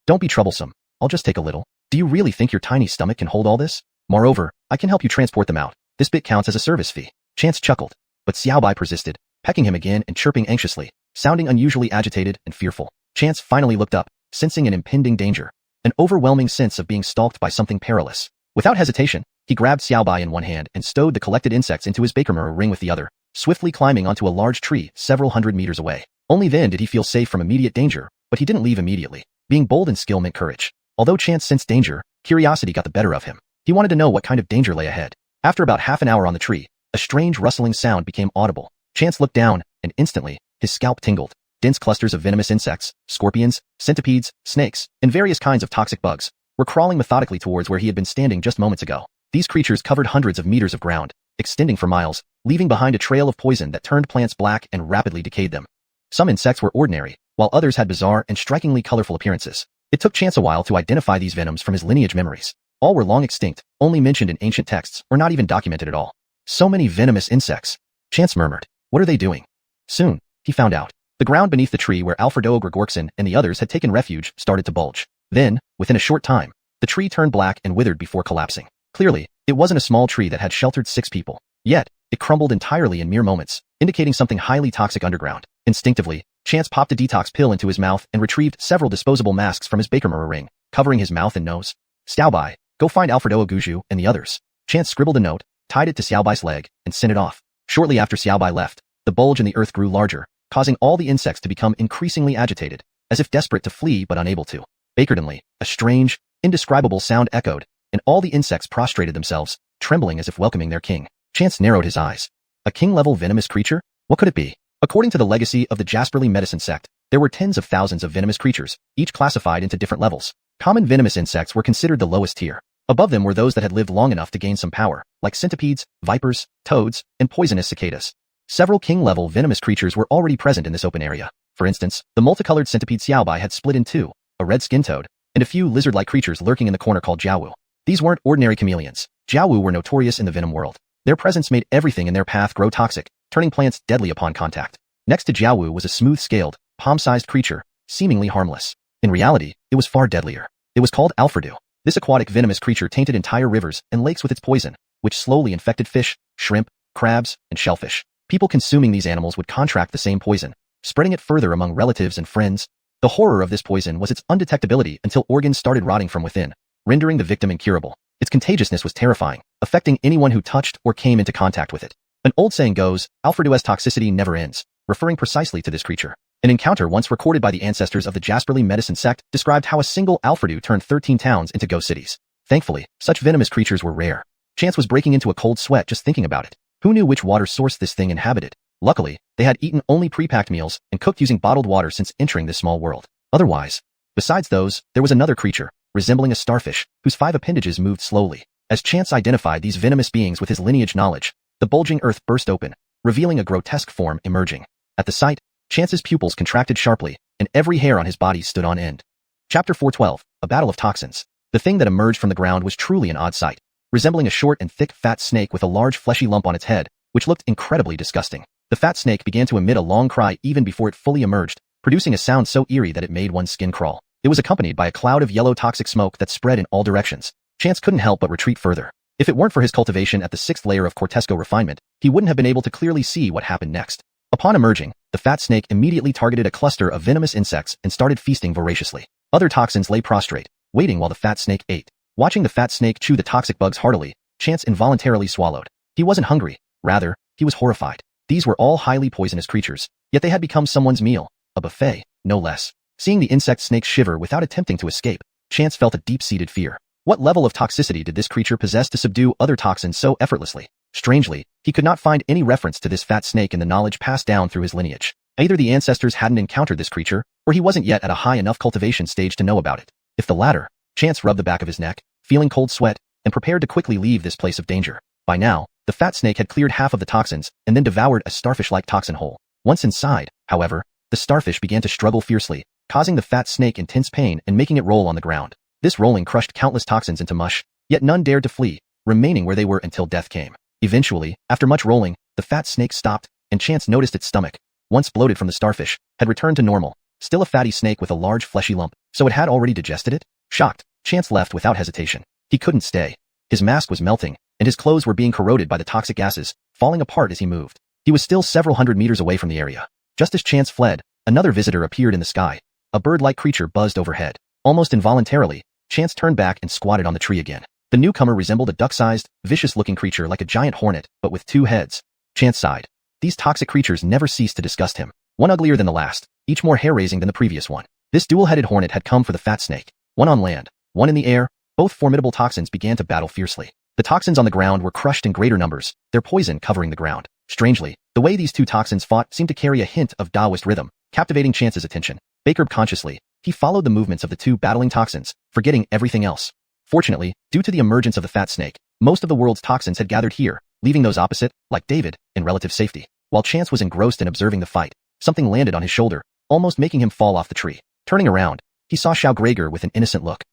Don't be troublesome, I'll just take a little. Do you really think your tiny stomach can hold all this? Moreover, I can help you transport them out. This bit counts as a service fee. Chance chuckled, but Xiaobai persisted, pecking him again and chirping anxiously, sounding unusually agitated and fearful. Chance finally looked up, sensing an impending danger, an overwhelming sense of being stalked by something perilous. Without hesitation, he grabbed Xiaobai in one hand and stowed the collected insects into his bakermere ring with the other, swiftly climbing onto a large tree several hundred meters away. Only then did he feel safe from immediate danger, but he didn't leave immediately. Being bold and skill meant courage. Although Chance sensed danger, curiosity got the better of him. He wanted to know what kind of danger lay ahead. After about half an hour on the tree, a strange rustling sound became audible. Chance looked down, and instantly, his scalp tingled. Dense clusters of venomous insects, scorpions, centipedes, snakes, and various kinds of toxic bugs were crawling methodically towards where he had been standing just moments ago. These creatures covered hundreds of meters of ground, extending for miles, leaving behind a trail of poison that turned plants black and rapidly decayed them. Some insects were ordinary, while others had bizarre and strikingly colorful appearances. It took Chance a while to identify these venoms from his lineage memories. All were long extinct, only mentioned in ancient texts, or not even documented at all. So many venomous insects. Chance murmured. What are they doing? Soon, he found out. The ground beneath the tree where Alfredo Gregorkson and the others had taken refuge started to bulge. Then, within a short time, the tree turned black and withered before collapsing. Clearly, it wasn't a small tree that had sheltered 6 people. Yet, it crumbled entirely in mere moments, indicating something highly toxic underground. Instinctively, Chance popped a detox pill into his mouth and retrieved several disposable masks from his bakermere ring, covering his mouth and nose. Xiaobai, go find Alfredo Guju and the others. Chance scribbled a note, tied it to Xiaobai's leg, and sent it off. Shortly after Xiaobai left, the bulge in the earth grew larger, causing all the insects to become increasingly agitated, as if desperate to flee but unable to. Bakertonly, a strange, indescribable sound echoed, and all the insects prostrated themselves, trembling as if welcoming their king. Chance narrowed his eyes. A king-level venomous creature? What could it be? According to the legacy of the Heavenly Medical Sect, there were tens of thousands of venomous creatures, each classified into different levels. Common venomous insects were considered the lowest tier. Above them were those that had lived long enough to gain some power, like centipedes, vipers, toads, and poisonous cicadas. Several king-level venomous creatures were already present in this open area. For instance, the multicolored centipede Xiaobai had split in two, a red skin toad, and a few lizard-like creatures lurking in the corner called Jiawu. These weren't ordinary chameleons. Jiawu were notorious in the venom world. Their presence made everything in their path grow toxic, turning plants deadly upon contact. Next to Jiawu was a smooth-scaled, palm-sized creature, seemingly harmless. In reality, it was far deadlier. It was called Alfredo. This aquatic venomous creature tainted entire rivers and lakes with its poison, which slowly infected fish, shrimp, crabs, and shellfish. People consuming these animals would contract the same poison, spreading it further among relatives and friends. The horror of this poison was its undetectability until organs started rotting from within, rendering the victim incurable. Its contagiousness was terrifying, affecting anyone who touched or came into contact with it. An old saying goes, Alfredo's toxicity never ends, referring precisely to this creature. An encounter once recorded by the ancestors of the Heavenly Medical Sect described how a single Alfredo turned 13 towns into ghost cities. Thankfully, such venomous creatures were rare. Chance was breaking into a cold sweat just thinking about it. Who knew which water source this thing inhabited? Luckily, they had eaten only pre-packed meals and cooked using bottled water since entering this small world. Otherwise, besides those, there was another creature, resembling a starfish, whose 5 appendages moved slowly. As Chance identified these venomous beings with his lineage knowledge, the bulging earth burst open, revealing a grotesque form emerging. At the sight, Chance's pupils contracted sharply, and every hair on his body stood on end. Chapter 412, A Battle of Toxins. The thing that emerged from the ground was truly an odd sight, resembling a short and thick fat snake with a large fleshy lump on its head, which looked incredibly disgusting. The fat snake began to emit a long cry even before it fully emerged, producing a sound so eerie that it made one's skin crawl. It was accompanied by a cloud of yellow toxic smoke that spread in all directions. Chance couldn't help but retreat further. If it weren't for his cultivation at the 6th layer of Cortesco refinement, he wouldn't have been able to clearly see what happened next. Upon emerging, the fat snake immediately targeted a cluster of venomous insects and started feasting voraciously. Other toxins lay prostrate, waiting while the fat snake ate. Watching the fat snake chew the toxic bugs heartily, Chance involuntarily swallowed. He wasn't hungry, rather, he was horrified. These were all highly poisonous creatures, yet they had become someone's meal, a buffet, no less. Seeing the insect snake shiver without attempting to escape, Chance felt a deep-seated fear. What level of toxicity did this creature possess to subdue other toxins so effortlessly? Strangely, he could not find any reference to this fat snake in the knowledge passed down through his lineage. Either the ancestors hadn't encountered this creature, or he wasn't yet at a high enough cultivation stage to know about it. If the latter, Chance rubbed the back of his neck, feeling cold sweat, and prepared to quickly leave this place of danger. By now, the fat snake had cleared half of the toxins and then devoured a starfish-like toxin hole. Once inside, however, the starfish began to struggle fiercely, causing the fat snake intense pain and making it roll on the ground. This rolling crushed countless toxins into mush, yet none dared to flee, remaining where they were until death came. Eventually, after much rolling, the fat snake stopped, and Chance noticed its stomach, once bloated from the starfish, had returned to normal, still a fatty snake with a large fleshy lump. So it had already digested it? Shocked, Chance left without hesitation. He couldn't stay. His mask was melting, and his clothes were being corroded by the toxic gases, falling apart as he moved. He was still several hundred meters away from the area. Just as Chance fled, another visitor appeared in the sky. A bird-like creature buzzed overhead. Almost involuntarily, Chance turned back and squatted on the tree again. The newcomer resembled a duck-sized, vicious-looking creature like a giant hornet, but with two heads. Chance sighed. These toxic creatures never ceased to disgust him. One uglier than the last, each more hair-raising than the previous one. This dual-headed hornet had come for the fat snake. One on land, one in the air, both formidable toxins began to battle fiercely. The toxins on the ground were crushed in greater numbers, their poison covering the ground. Strangely, the way these two toxins fought seemed to carry a hint of Taoist rhythm, captivating Chance's attention. Baker consciously, he followed the movements of the two battling toxins, forgetting everything else. Fortunately, due to the emergence of the fat snake, most of the world's toxins had gathered here, leaving those opposite, like David, in relative safety. While Chance was engrossed in observing the fight, something landed on his shoulder, almost making him fall off the tree. Turning around, he saw Xiao Gregor with an innocent look.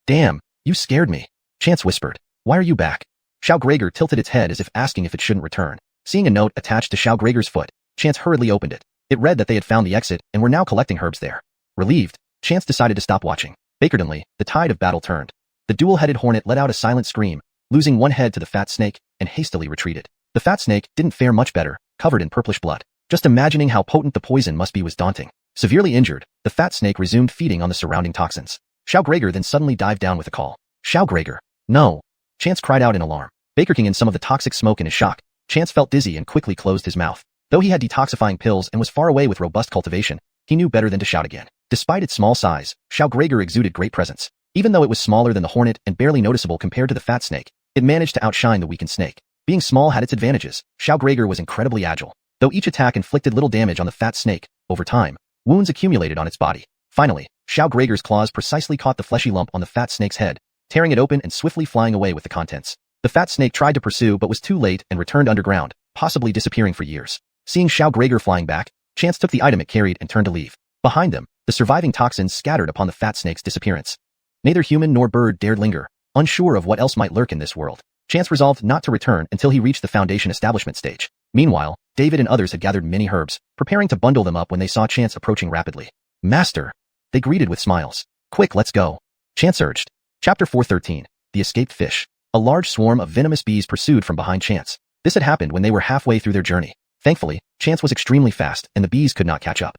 "Damn, you scared me," Chance whispered. "Why are you back?" Xiao Gregor tilted its head as if asking if it shouldn't return. Seeing a note attached to Xiao Gregor's foot, Chance hurriedly opened it. It read that they had found the exit and were now collecting herbs there. Relieved, Chance decided to stop watching. Bakerdenly, the tide of battle turned. The dual-headed hornet let out a silent scream, losing one head to the fat snake, and hastily retreated. The fat snake didn't fare much better, covered in purplish blood. Just imagining how potent the poison must be was daunting. Severely injured, the fat snake resumed feeding on the surrounding toxins. Xiao Gregor then suddenly dived down with a call. "Xiao Gregor, no!" Chance cried out in alarm. Baking in some of the toxic smoke in his shock, Chance felt dizzy and quickly closed his mouth. Though he had detoxifying pills and was far away with robust cultivation, he knew better than to shout again. Despite its small size, Xiao Gregor exuded great presence. Even though it was smaller than the hornet and barely noticeable compared to the fat snake, it managed to outshine the weakened snake. Being small had its advantages. Xiao Gregor was incredibly agile. Though each attack inflicted little damage on the fat snake, over time, wounds accumulated on its body. Finally, Xiao Gregor's claws precisely caught the fleshy lump on the fat snake's head, tearing it open and swiftly flying away with the contents. The fat snake tried to pursue but was too late and returned underground, possibly disappearing for years. Seeing Xiao Gregor flying back, Chance took the item it carried and turned to leave. Behind them, the surviving toxins scattered upon the fat snake's disappearance. Neither human nor bird dared linger, unsure of what else might lurk in this world. Chance resolved not to return until he reached the Foundation establishment stage. Meanwhile, David and others had gathered many herbs, preparing to bundle them up when they saw Chance approaching rapidly. "Master!" they greeted with smiles. "Quick, let's go," Chance urged. Chapter 413, The Escaped Fish. A large swarm of venomous bees pursued from behind Chance. This had happened when they were halfway through their journey. Thankfully, Chance was extremely fast and the bees could not catch up.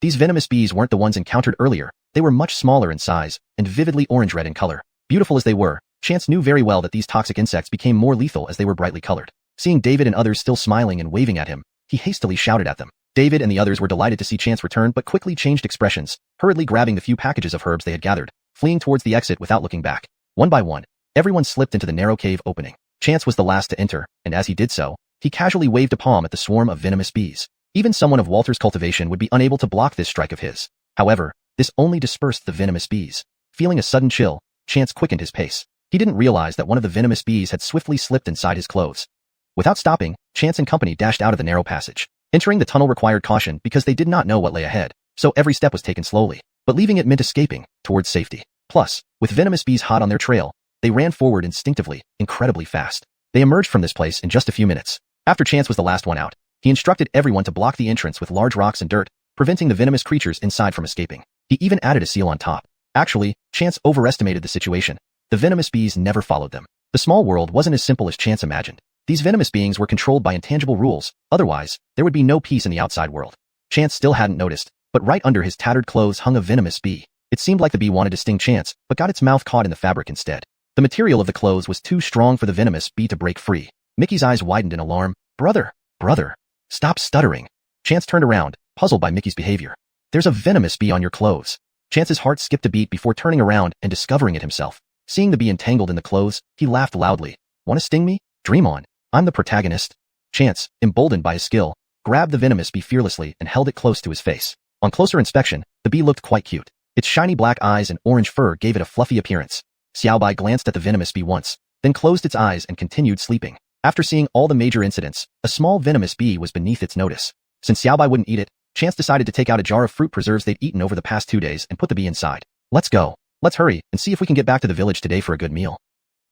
These venomous bees weren't the ones encountered earlier. They were much smaller in size and vividly orange-red in color. Beautiful as they were, Chance knew very well that these toxic insects became more lethal as they were brightly colored. Seeing David and others still smiling and waving at him, he hastily shouted at them. David and the others were delighted to see Chance return but quickly changed expressions, hurriedly grabbing the few packages of herbs they had gathered, fleeing towards the exit without looking back. One by one, everyone slipped into the narrow cave opening. Chance was the last to enter, and as he did so, he casually waved a palm at the swarm of venomous bees. Even someone of Walter's cultivation would be unable to block this strike of his. However, this only dispersed the venomous bees. Feeling a sudden chill, Chance quickened his pace. He didn't realize that one of the venomous bees had swiftly slipped inside his clothes. Without stopping, Chance and company dashed out of the narrow passage. Entering the tunnel required caution because they did not know what lay ahead, so every step was taken slowly, but leaving it meant escaping towards safety. Plus, with venomous bees hot on their trail, they ran forward instinctively, incredibly fast. They emerged from this place in just a few minutes. After Chance was the last one out, he instructed everyone to block the entrance with large rocks and dirt, preventing the venomous creatures inside from escaping. He even added a seal on top. Actually, Chance overestimated the situation. The venomous bees never followed them. The small world wasn't as simple as Chance imagined. These venomous beings were controlled by intangible rules, otherwise, there would be no peace in the outside world. Chance still hadn't noticed, but right under his tattered clothes hung a venomous bee. It seemed like the bee wanted to sting Chance, but got its mouth caught in the fabric instead. The material of the clothes was too strong for the venomous bee to break free. Mickey's eyes widened in alarm. Brother, stop stuttering." Chance turned around, puzzled by Mickey's behavior. "There's a venomous bee on your clothes." Chance's heart skipped a beat before turning around and discovering it himself. Seeing the bee entangled in the clothes, he laughed loudly. Want to sting me? Dream on. I'm the protagonist. Chance, emboldened by his skill, grabbed the venomous bee fearlessly and held it close to his face. On closer inspection, the bee looked quite cute. Its shiny black eyes and orange fur gave it a fluffy appearance. Xiaobai glanced at the venomous bee once, then closed its eyes and continued sleeping. After seeing all the major incidents, a small venomous bee was beneath its notice. Since Xiaobai wouldn't eat it, Chance decided to take out a jar of fruit preserves they'd eaten over the past 2 days and put the bee inside. Let's go. Let's hurry and see if we can get back to the village today for a good meal.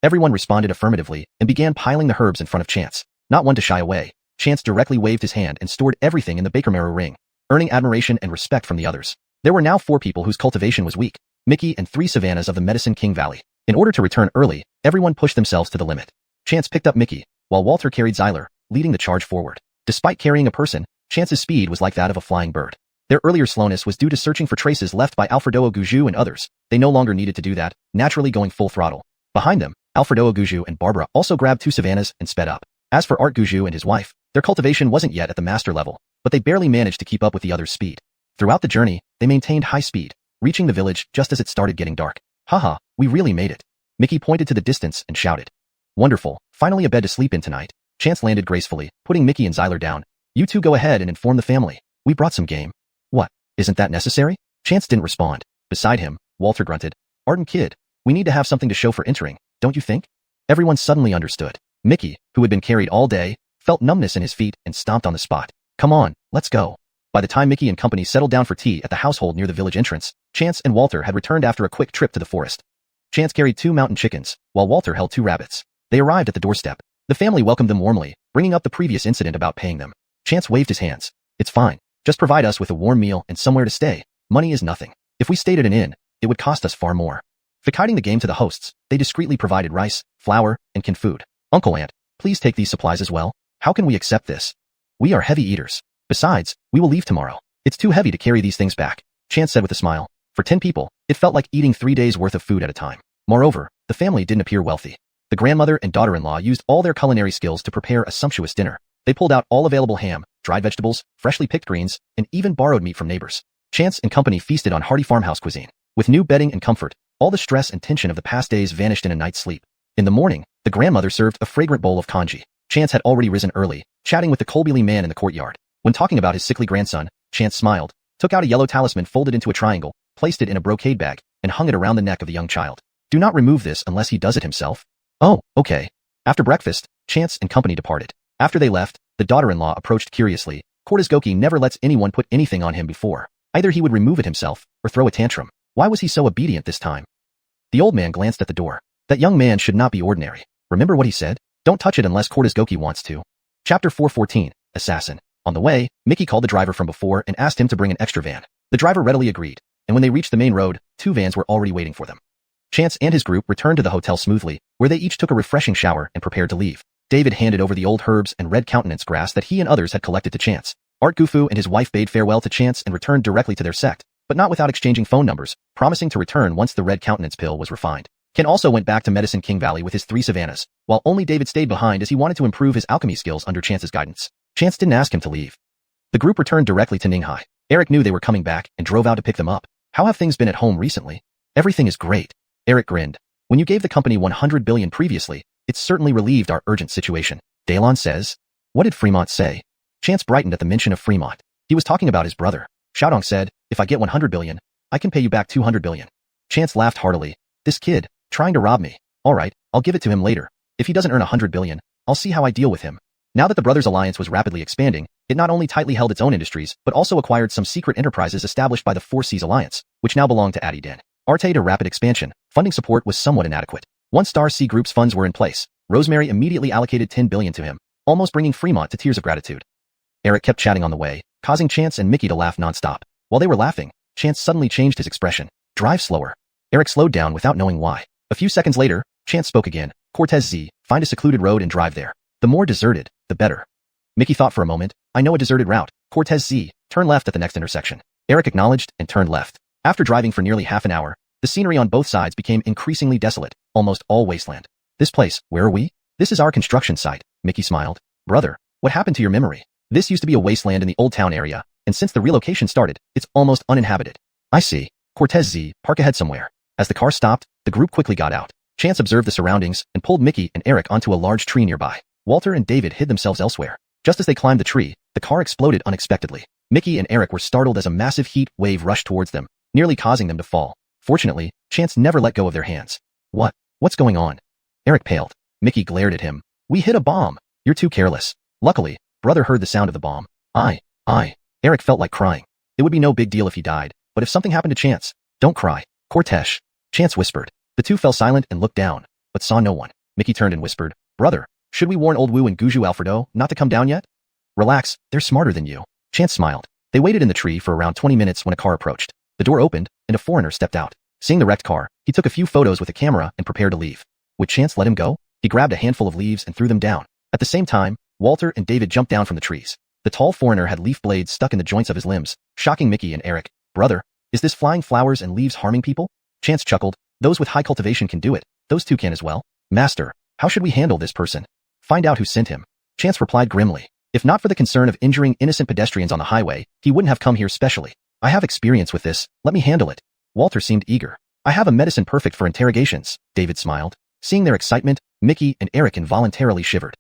Everyone responded affirmatively and began piling the herbs in front of Chance. Not one to shy away, Chance directly waved his hand and stored everything in the Bakermero ring, earning admiration and respect from the others. There were now 4 people whose cultivation was weak, Mickey and 3 savannas of the Medicine King Valley. In order to return early, everyone pushed themselves to the limit. Chance picked up Mickey, while Walter carried Xyler, leading the charge forward. Despite carrying a person, Chance's speed was like that of a flying bird. Their earlier slowness was due to searching for traces left by Alfredo Guju and others. They no longer needed to do that, naturally going full throttle. Behind them, Alfredo Guju and Barbara also grabbed 2 savannas and sped up. As for Art Guju and his wife, their cultivation wasn't yet at the master level, but they barely managed to keep up with the others' speed. Throughout the journey, they maintained high speed, reaching the village just as it started getting dark. Haha, we really made it. Mickey pointed to the distance and shouted. Wonderful, finally a bed to sleep in tonight. Chance landed gracefully, putting Mickey and Xyler down. You 2 go ahead and inform the family. We brought some game. What? Isn't that necessary? Chance didn't respond. Beside him, Walter grunted. Ardent kid, we need to have something to show for entering, don't you think? Everyone suddenly understood. Mickey, who had been carried all day, felt numbness in his feet and stomped on the spot. Come on, let's go. By the time Mickey and company settled down for tea at the household near the village entrance, Chance and Walter had returned after a quick trip to the forest. Chance carried 2 mountain chickens, while Walter held 2 rabbits. They arrived at the doorstep. The family welcomed them warmly, bringing up the previous incident about paying them. Chance waved his hands. It's fine. Just provide us with a warm meal and somewhere to stay. Money is nothing. If we stayed at an inn, it would cost us far more. Vacating the game to the hosts, they discreetly provided rice, flour, and canned food. Uncle Aunt, please take these supplies as well. How can we accept this? We are heavy eaters. Besides, we will leave tomorrow. It's too heavy to carry these things back, Chance said with a smile. For 10 people, it felt like eating 3 days' worth of food at a time. Moreover, the family didn't appear wealthy. The grandmother and daughter-in-law used all their culinary skills to prepare a sumptuous dinner. They pulled out all available ham, dried vegetables, freshly picked greens, and even borrowed meat from neighbors. Chance and company feasted on hearty farmhouse cuisine. With new bedding and comfort, all the stress and tension of the past days vanished in a night's sleep. In the morning, the grandmother served a fragrant bowl of congee. Chance had already risen early, chatting with the Colbily man in the courtyard. When talking about his sickly grandson, Chance smiled, took out a yellow talisman folded into a triangle, placed it in a brocade bag, and hung it around the neck of the young child. Do not remove this unless he does it himself. Oh, okay. After breakfast, Chance and company departed. After they left, the daughter-in-law approached curiously. Cortezgoki never lets anyone put anything on him before. Either he would remove it himself, or throw a tantrum. Why was he so obedient this time? The old man glanced at the door. That young man should not be ordinary. Remember what he said? Don't touch it unless Cortezgoki wants to. Chapter 414, Assassin. On the way, Mickey called the driver from before and asked him to bring an extra van. The driver readily agreed, and when they reached the main road, 2 vans were already waiting for them. Chance and his group returned to the hotel smoothly, where they each took a refreshing shower and prepared to leave. David handed over the old herbs and red countenance grass that he and others had collected to Chance. Art Gufu and his wife bade farewell to Chance and returned directly to their sect, but not without exchanging phone numbers, promising to return once the red countenance pill was refined. Ken also went back to Medicine King Valley with his 3 savannas, while only David stayed behind as he wanted to improve his alchemy skills under Chance's guidance. Chance didn't ask him to leave. The group returned directly to Ninghai. Eric knew they were coming back and drove out to pick them up. How have things been at home recently? Everything is great. Eric grinned. When you gave the company 100 billion previously, it certainly relieved our urgent situation. Daylon says. What did Fremont say? Chance brightened at the mention of Fremont. He was talking about his brother. Xiaodong said, if I get 100 billion, I can pay you back 200 billion. Chance laughed heartily. This kid, trying to rob me. Alright, I'll give it to him later. If he doesn't earn 100 billion, I'll see how I deal with him. Now that the brothers' alliance was rapidly expanding, it not only tightly held its own industries, but also acquired some secret enterprises established by the Four Seas Alliance, which now belonged to Adiden. Arte to rapid expansion, funding support was somewhat inadequate. Once Star Sea Group's funds were in place, Rosemary immediately allocated 10 billion to him, almost bringing Fremont to tears of gratitude. Eric kept chatting on the way, causing Chance and Mickey to laugh nonstop. While they were laughing, Chance suddenly changed his expression. Drive slower. Eric slowed down without knowing why. A few seconds later, Chance spoke again. Cortez Z, find a secluded road and drive there. The more deserted, the better. Mickey thought for a moment. I know a deserted route. Cortez Z, turn left at the next intersection. Eric acknowledged and turned left. After driving for nearly half an hour, the scenery on both sides became increasingly desolate, almost all wasteland. This place, where are we? This is our construction site, Mickey smiled. Brother, what happened to your memory? This used to be a wasteland in the Old Town area, and since the relocation started, it's almost uninhabited. I see. Cortez Z, park ahead somewhere. As the car stopped, the group quickly got out. Chance observed the surroundings and pulled Mickey and Eric onto a large tree nearby. Walter and David hid themselves elsewhere. Just as they climbed the tree, the car exploded unexpectedly. Mickey and Eric were startled as a massive heat wave rushed towards them, nearly causing them to fall. Fortunately, Chance never let go of their hands. What's going on? Eric paled. Mickey glared at him. We hit a bomb. You're too careless. Luckily, brother heard the sound of the bomb. Eric felt like crying. It would be no big deal if he died, but if something happened to Chance, don't cry. Cortez. Chance whispered. The two fell silent and looked down, but saw no one. Mickey turned and whispered, Brother, should we warn old Wu and Guju Alfredo not to come down yet? Relax, they're smarter than you. Chance smiled. They waited in the tree for around 20 minutes when a car approached. The door opened, and a foreigner stepped out. Seeing the wrecked car, he took a few photos with a camera and prepared to leave. Would Chance let him go? He grabbed a handful of leaves and threw them down. At the same time, Walter and David jumped down from the trees. The tall foreigner had leaf blades stuck in the joints of his limbs, shocking Mickey and Eric. Brother, is this flying flowers and leaves harming people? Chance chuckled. Those with high cultivation can do it. Those two can as well. Master, how should we handle this person? Find out who sent him. Chance replied grimly. If not for the concern of injuring innocent pedestrians on the highway, he wouldn't have come here specially. I have experience with this. Let me handle it. Walter seemed eager. I have a medicine perfect for interrogations. David smiled. Seeing their excitement, Mickey and Eric involuntarily shivered.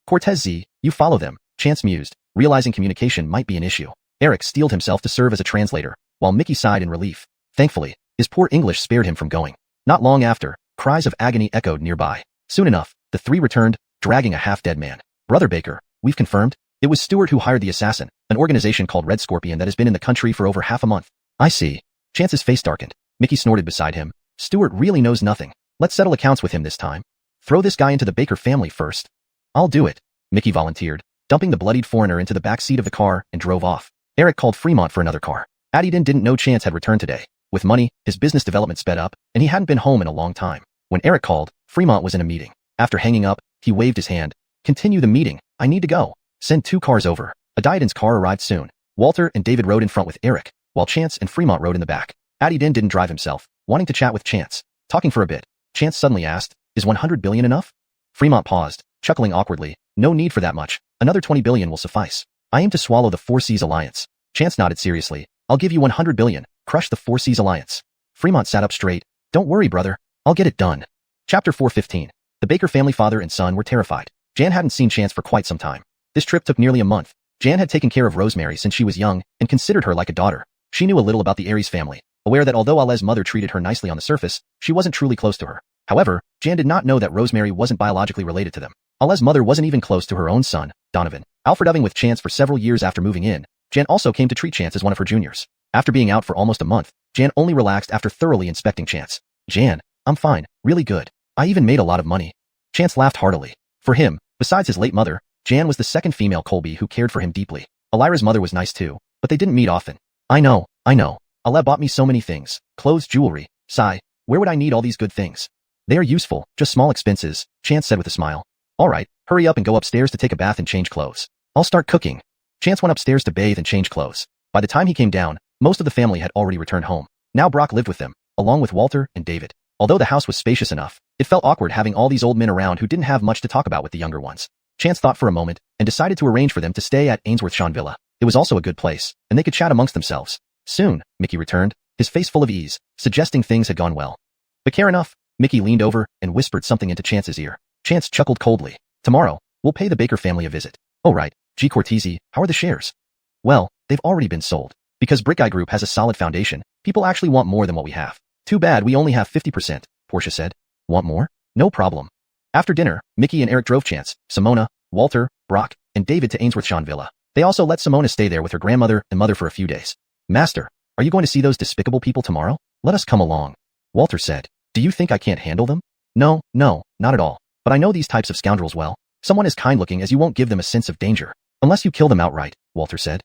Cortez Z, you follow them. Chance mused, realizing communication might be an issue. Eric steeled himself to serve as a translator, while Mickey sighed in relief. Thankfully, his poor English spared him from going. Not long after, cries of agony echoed nearby. Soon enough, the three returned, dragging a half-dead man. Brother Baker, we've confirmed. It was Stewart who hired the assassin, an organization called Red Scorpion that has been in the country for over half a month. I see. Chance's face darkened. Mickey snorted beside him. Stewart really knows nothing. Let's settle accounts with him this time. Throw this guy into the Baker family first. I'll do it. Mickey volunteered, dumping the bloodied foreigner into the back seat of the car and drove off. Eric called Fremont for another car. Addison didn't know Chance had returned today. With money, his business development sped up, and he hadn't been home in a long time. When Eric called, Fremont was in a meeting. After hanging up, he waved his hand. Continue the meeting. I need to go. Send 2 cars over. Addison's car arrived soon. Walter and David rode in front with Eric, while Chance and Fremont rode in the back. Addison didn't drive himself, wanting to chat with Chance. Talking for a bit, Chance suddenly asked, is 100 billion enough? Fremont paused, chuckling awkwardly. No need for that much. Another 20 billion will suffice. I aim to swallow the Four Seas Alliance. Chance nodded seriously. I'll give you 100 billion. Crush the Four Seas Alliance. Fremont sat up straight. Don't worry, brother. I'll get it done. Chapter 415. The Baker family father and son were terrified. Jan hadn't seen Chance for quite some time. This trip took nearly a month. Jan had taken care of Rosemary since she was young and considered her like a daughter. She knew a little about the Aries family, aware that although Ales's mother treated her nicely on the surface, she wasn't truly close to her. However, Jan did not know that Rosemary wasn't biologically related to them. Ales's mother wasn't even close to her own son, Donovan. Alfredoving with Chance for several years after moving in, Jan also came to treat Chance as one of her juniors. After being out for almost a month, Jan only relaxed after thoroughly inspecting Chance. Jan, I'm fine, really good. I even made a lot of money. Chance laughed heartily. For him, besides his late mother, Jan was the second female Colby who cared for him deeply. Elira's mother was nice too, but they didn't meet often. I know. Ale bought me so many things. Clothes, jewelry. Sigh, where would I need all these good things? They are useful, just small expenses, Chance said with a smile. Alright, hurry up and go upstairs to take a bath and change clothes. I'll start cooking. Chance went upstairs to bathe and change clothes. By the time he came down, most of the family had already returned home. Now Brock lived with them, along with Walter and David. Although the house was spacious enough, it felt awkward having all these old men around who didn't have much to talk about with the younger ones. Chance thought for a moment and decided to arrange for them to stay at Ainsworth-Shawn Villa. It was also a good place, and they could chat amongst themselves. Soon, Mickey returned, his face full of ease, suggesting things had gone well. But care enough, Mickey leaned over and whispered something into Chance's ear. Chance chuckled coldly. Tomorrow, we'll pay the Baker family a visit. Oh right, G. Cortese, how are the shares? Well, they've already been sold. Because Brickeye Group has a solid foundation, people actually want more than what we have. Too bad we only have 50%, Portia said. Want more? No problem. After dinner, Mickey and Eric drove Chance, Simona, Walter, Brock, and David to Ainsworth-Shawn Villa. They also let Simona stay there with her grandmother and mother for a few days. Master, are you going to see those despicable people tomorrow? Let us come along. Walter said. Do you think I can't handle them? No, not at all. But I know these types of scoundrels well. Someone as kind-looking as you won't give them a sense of danger. Unless you kill them outright, Walter said.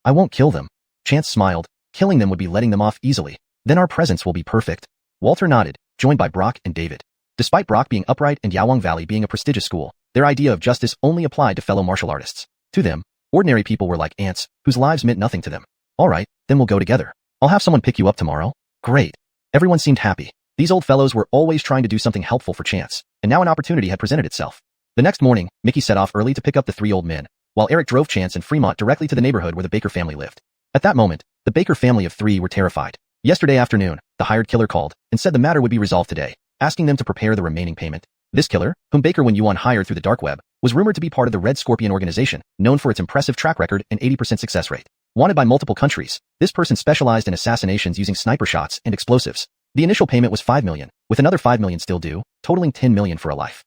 I won't kill them. Chance smiled. Killing them would be letting them off easily. Then our presence will be perfect. Walter nodded, joined by Brock and David. Despite Brock being upright and Yawang Valley being a prestigious school, their idea of justice only applied to fellow martial artists. To them, ordinary people were like ants, whose lives meant nothing to them. Alright, then we'll go together. I'll have someone pick you up tomorrow. Great. Everyone seemed happy. These old fellows were always trying to do something helpful for Chance, and now an opportunity had presented itself. The next morning, Mickey set off early to pick up the 3 old men, while Eric drove Chance and Fremont directly to the neighborhood where the Baker family lived. At that moment, the Baker family of 3 were terrified. Yesterday afternoon, the hired killer called and said the matter would be resolved today, asking them to prepare the remaining payment. This killer, whom Baker Wen Yuan hired through the dark web, was rumored to be part of the Red Scorpion organization, known for its impressive track record and 80% success rate. Wanted by multiple countries, this person specialized in assassinations using sniper shots and explosives. The initial payment was 5 million, with another 5 million still due, totaling 10 million for a life.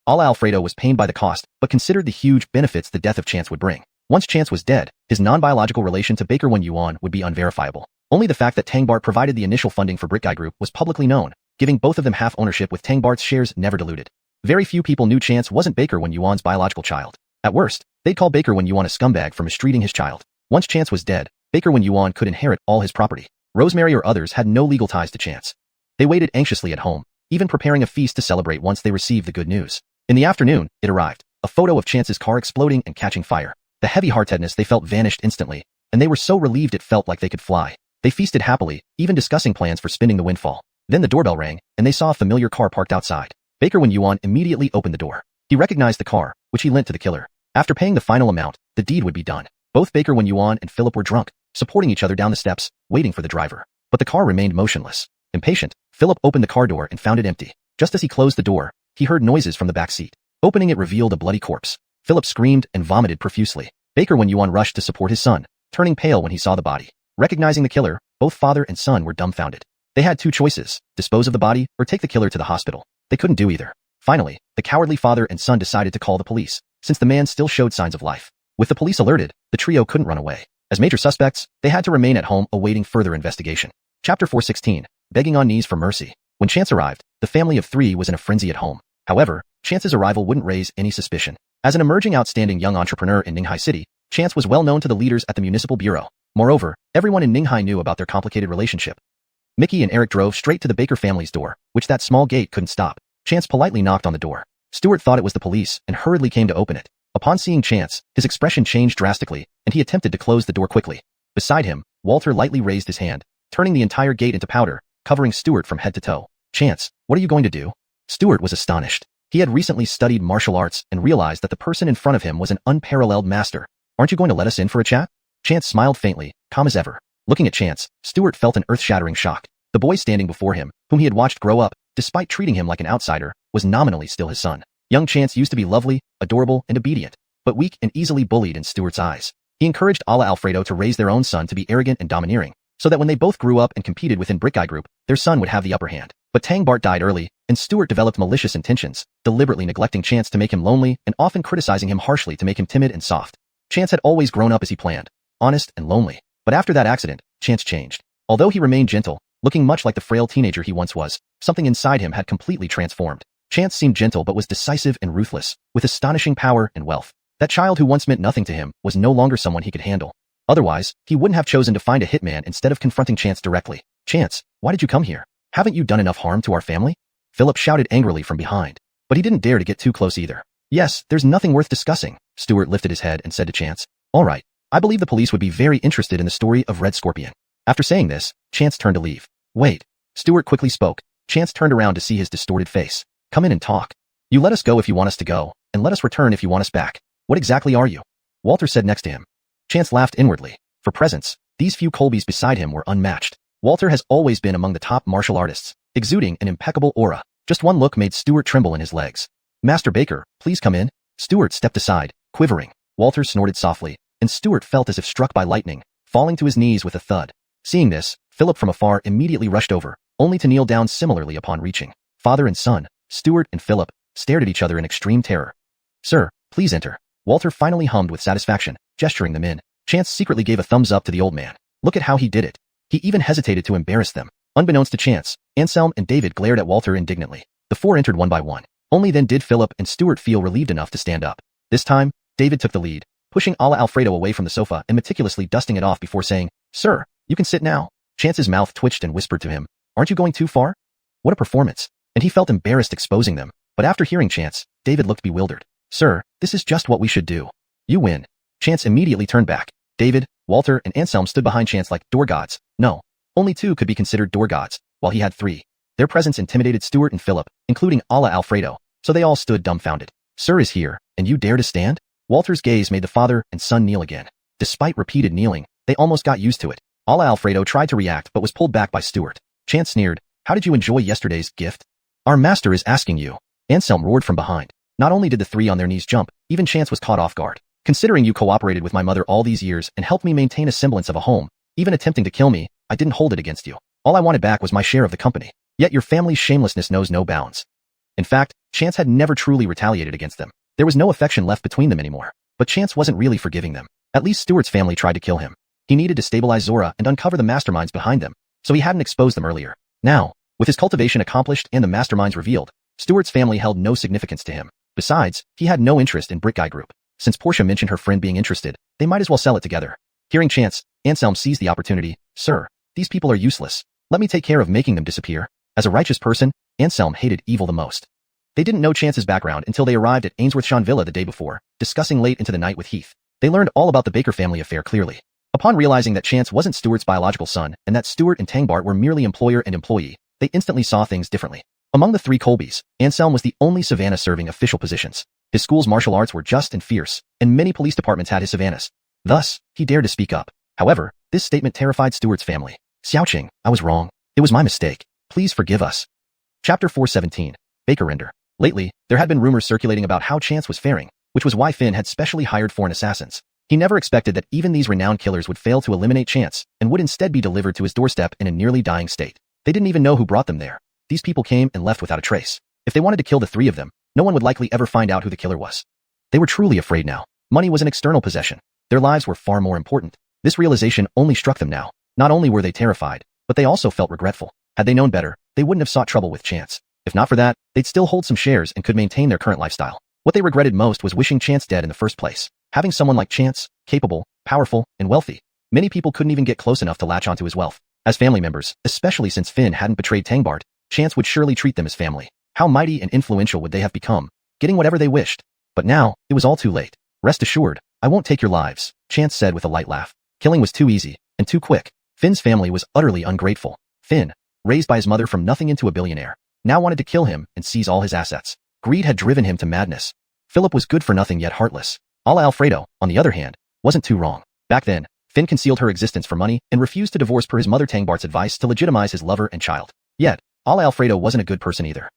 Ala Alfredo was pained by the cost, but considered the huge benefits the death of Chance would bring. Once Chance was dead, his non-biological relation to Baker Wen Yuan would be unverifiable. Only the fact that Tangbart provided the initial funding for Brick Guy Group was publicly known, giving both of them half ownership with Tangbart's shares never diluted. Very few people knew Chance wasn't Baker Wen Yuan's biological child. At worst, they'd call Baker Wen Yuan a scumbag for mistreating his child. Once Chance was dead, Baker Wen Yuan could inherit all his property. Rosemary or others had no legal ties to Chance. They waited anxiously at home, even preparing a feast to celebrate once they received the good news. In the afternoon, it arrived, a photo of Chance's car exploding and catching fire. The heavy-heartedness they felt vanished instantly, and they were so relieved it felt like they could fly. They feasted happily, even discussing plans for spending the windfall. Then the doorbell rang, and they saw a familiar car parked outside. Baker Wen Yuan immediately opened the door. He recognized the car, which he lent to the killer. After paying the final amount, the deed would be done. Both Baker Wen Yuan and Philip were drunk, supporting each other down the steps, waiting for the driver. But the car remained motionless. Impatient, Philip opened the car door and found it empty. Just as he closed the door, he heard noises from the back seat. Opening it revealed a bloody corpse. Philip screamed and vomited profusely. Baker Wen Yuan rushed to support his son, turning pale when he saw the body. Recognizing the killer, both father and son were dumbfounded. They had two choices, dispose of the body or take the killer to the hospital. They couldn't do either. Finally, the cowardly father and son decided to call the police, since the man still showed signs of life. With the police alerted, the trio couldn't run away. As major suspects, they had to remain at home awaiting further investigation. Chapter 416, Begging on Knees for Mercy. When Chance arrived, the family of 3 was in a frenzy at home. However, Chance's arrival wouldn't raise any suspicion. As an emerging outstanding young entrepreneur in Ninghai City, Chance was well known to the leaders at the municipal bureau. Moreover, everyone in Ninghai knew about their complicated relationship. Mickey and Eric drove straight to the Baker family's door, which that small gate couldn't stop. Chance politely knocked on the door. Stuart thought it was the police and hurriedly came to open it. Upon seeing Chance, his expression changed drastically, and he attempted to close the door quickly. Beside him, Walter lightly raised his hand, turning the entire gate into powder, covering Stuart from head to toe. Chance, what are you going to do? Stuart was astonished. He had recently studied martial arts and realized that the person in front of him was an unparalleled master. Aren't you going to let us in for a chat? Chance smiled faintly, calm as ever. Looking at Chance, Stuart felt an earth-shattering shock. The boy standing before him, whom he had watched grow up, despite treating him like an outsider, was nominally still his son. Young Chance used to be lovely, adorable, and obedient, but weak and easily bullied in Stuart's eyes. He encouraged Ala Alfredo to raise their own son to be arrogant and domineering, so that when they both grew up and competed within Brick Guy Group, their son would have the upper hand. But Tangbart died early, and Stuart developed malicious intentions, deliberately neglecting Chance to make him lonely and often criticizing him harshly to make him timid and soft. Chance had always grown up as he planned, honest and lonely. But after that accident, Chance changed. Although he remained gentle, looking much like the frail teenager he once was, something inside him had completely transformed. Chance seemed gentle but was decisive and ruthless, with astonishing power and wealth. That child who once meant nothing to him was no longer someone he could handle. Otherwise, he wouldn't have chosen to find a hitman instead of confronting Chance directly. Chance, why did you come here? Haven't you done enough harm to our family? Philip shouted angrily from behind. But he didn't dare to get too close either. Yes, there's nothing worth discussing. Stuart lifted his head and said to Chance, all right, I believe the police would be very interested in the story of Red Scorpion. After saying this, Chance turned to leave. Wait. Stuart quickly spoke. Chance turned around to see his distorted face. Come in and talk. You let us go if you want us to go, and let us return if you want us back. What exactly are you? Walter said next to him. Chance laughed inwardly. For presence, these few Colbys beside him were unmatched. Walter has always been among the top martial artists, exuding an impeccable aura. Just one look made Stuart tremble in his legs. Master Baker, please come in. Stuart stepped aside, quivering. Walter snorted softly, and Stuart felt as if struck by lightning, falling to his knees with a thud. Seeing this, Philip from afar immediately rushed over, only to kneel down similarly upon reaching. Father and son, Stuart and Philip, stared at each other in extreme terror. Sir, please enter. Walter finally hummed with satisfaction, gesturing them in. Chance secretly gave a thumbs up to the old man. Look at how he did it. He even hesitated to embarrass them. Unbeknownst to Chance, Anselm and David glared at Walter indignantly. The 4 entered one by one. Only then did Philip and Stuart feel relieved enough to stand up. This time, David took the lead, pushing Ala Alfredo away from the sofa and meticulously dusting it off before saying, Sir, you can sit now. Chance's mouth twitched and whispered to him, aren't you going too far? What a performance. And he felt embarrassed exposing them. But after hearing Chance, David looked bewildered. Sir, this is just what we should do. You win. Chance immediately turned back. David, Walter, and Anselm stood behind Chance like door gods. No, only 2 could be considered door gods, while he had 3. Their presence intimidated Stuart and Philip, including Ala Alfredo, so they all stood dumbfounded. Sir is here, and you dare to stand? Walter's gaze made the father and son kneel again. Despite repeated kneeling, they almost got used to it. Ala Alfredo tried to react but was pulled back by Stuart. Chance sneered, "How did you enjoy yesterday's gift?" "Our master is asking you." Anselm roared from behind. Not only did the three on their knees jump, even Chance was caught off guard. "Considering you cooperated with my mother all these years and helped me maintain a semblance of a home, even attempting to kill me, I didn't hold it against you. All I wanted back was my share of the company. Yet your family's shamelessness knows no bounds." In fact, Chance had never truly retaliated against them. There was no affection left between them anymore. But Chance wasn't really forgiving them. At least Stuart's family tried to kill him. He needed to stabilize Zora and uncover the masterminds behind them, so he hadn't exposed them earlier. Now, with his cultivation accomplished and the masterminds revealed, Stuart's family held no significance to him. Besides, he had no interest in Brick Guy Group. Since Portia mentioned her friend being interested, they might as well sell it together. Hearing Chance, Anselm seized the opportunity. "Sir, these people are useless. Let me take care of making them disappear." As a righteous person, Anselm hated evil the most. They didn't know Chance's background until they arrived at Ainsworthshire Villa the day before, discussing late into the night with Heath. They learned all about the Baker family affair clearly. Upon realizing that Chance wasn't Stuart's biological son and that Stuart and Tangbart were merely employer and employee, they instantly saw things differently. Among the three Colbys, Anselm was the only Savannah serving official positions. His school's martial arts were just and fierce, and many police departments had his Savannahs. Thus, he dared to speak up. However, this statement terrified Stuart's family. "Xiaoqing, I was wrong. It was my mistake. Please forgive us." Chapter 417. Baker Render. Lately, there had been rumors circulating about how Chance was faring, which was why Finn had specially hired foreign assassins. He never expected that even these renowned killers would fail to eliminate Chance and would instead be delivered to his doorstep in a nearly dying state. They didn't even know who brought them there. These people came and left without a trace. If they wanted to kill the three of them, no one would likely ever find out who the killer was. They were truly afraid now. Money was an external possession. Their lives were far more important. This realization only struck them now. Not only were they terrified, but they also felt regretful. Had they known better, they wouldn't have sought trouble with Chance. If not for that, they'd still hold some shares and could maintain their current lifestyle. What they regretted most was wishing Chance dead in the first place. Having someone like Chance, capable, powerful, and wealthy, many people couldn't even get close enough to latch onto his wealth. As family members, especially since Finn hadn't betrayed Tangbart, Chance would surely treat them as family. How mighty and influential would they have become, getting whatever they wished. But now, it was all too late. "Rest assured, I won't take your lives," Chance said with a light laugh. Killing was too easy, and too quick. Finn's family was utterly ungrateful. Finn, raised by his mother from nothing into a billionaire, now wanted to kill him and seize all his assets. Greed had driven him to madness. Philip was good for nothing yet heartless. Ala Alfredo, on the other hand, wasn't too wrong. Back then, Finn concealed her existence for money and refused to divorce per his mother Tangbart's advice to legitimize his lover and child. Yet, Ala Alfredo wasn't a good person either.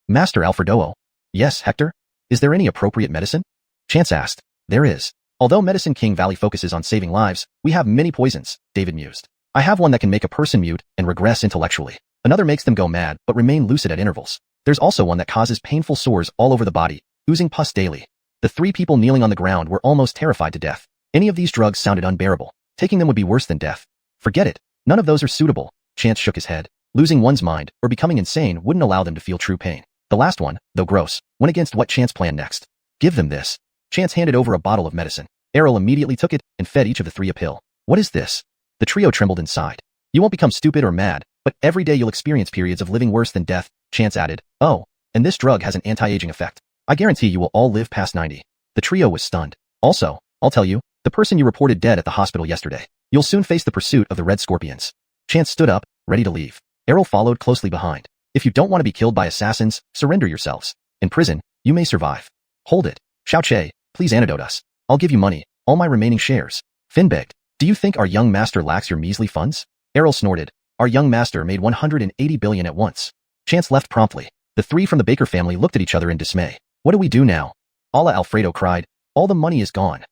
"Master Alfredo." "Yes, Hector? Is there any appropriate medicine?" Chance asked. "There is. Although Medicine King Valley focuses on saving lives, we have many poisons," David mused. "I have one that can make a person mute and regress intellectually. Another makes them go mad but remain lucid at intervals. There's also one that causes painful sores all over the body, oozing pus daily." The three people kneeling on the ground were almost terrified to death. Any of these drugs sounded unbearable. Taking them would be worse than death. "Forget it. None of those are suitable." Chance shook his head. Losing one's mind or becoming insane wouldn't allow them to feel true pain. The last one, though gross, went against what Chance planned next. "Give them this." Chance handed over a bottle of medicine. Errol immediately took it and fed each of the three a pill. "What is this?" The trio trembled inside. "You won't become stupid or mad, but every day you'll experience periods of living worse than death," Chance added. "Oh, and this drug has an anti-aging effect. I guarantee you will all live past 90. The trio was stunned. "Also, I'll tell you, the person you reported dead at the hospital yesterday. You'll soon face the pursuit of the Red Scorpions." Chance stood up, ready to leave. Errol followed closely behind. "If you don't want to be killed by assassins, surrender yourselves. In prison, you may survive." "Hold it. Xiaoqing, please antidote us. I'll give you money, all my remaining shares." Finn begged. "Do you think our young master lacks your measly funds?" Errol snorted. "Our young master made 180 billion at once." Chance left promptly. The three from the Baker family looked at each other in dismay. "What do we do now?" Ala Alfredo cried. "All the money is gone."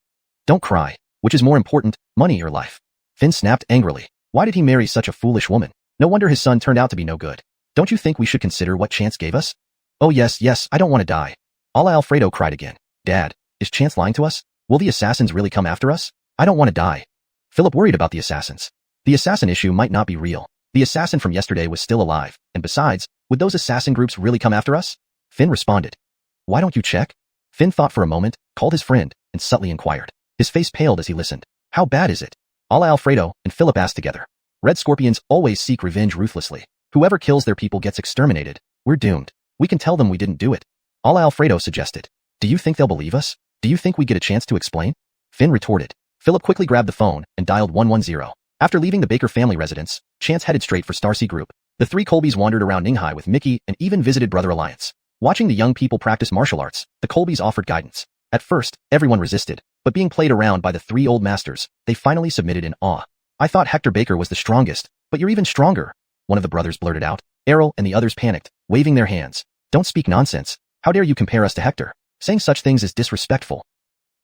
"Don't cry. Which is more important, money or life?" Finn snapped angrily. Why did he marry such a foolish woman? No wonder his son turned out to be no good. "Don't you think we should consider what Chance gave us?" "Oh yes, I don't want to die." Ala Alfredo cried again. "Dad, is Chance lying to us? Will the assassins really come after us? I don't want to die." Philip worried about the assassins. The assassin issue might not be real. The assassin from yesterday was still alive, and besides, would those assassin groups really come after us? Finn responded. "Why don't you check?" Finn thought for a moment, called his friend, and subtly inquired. His face paled as he listened. "How bad is it?" Ala Alfredo and Philip asked together. "Red Scorpions always seek revenge ruthlessly. Whoever kills their people gets exterminated. We're doomed. We can tell them we didn't do it." Ala Alfredo suggested. "Do you think they'll believe us? Do you think we get a chance to explain?" Finn retorted. Philip quickly grabbed the phone and dialed 110. After leaving the Baker family residence, Chance headed straight for Starsea Group. The three Colbys wandered around Ninghai with Mickey and even visited Brother Alliance. Watching the young people practice martial arts, the Colbys offered guidance. At first, everyone resisted, but being played around by the three old masters, they finally submitted in awe. I thought Hector Baker was the strongest, but you're even stronger, one of the brothers blurted out. Errol and the others panicked, waving their hands. Don't speak nonsense. How dare you compare us to Hector? Saying such things is disrespectful.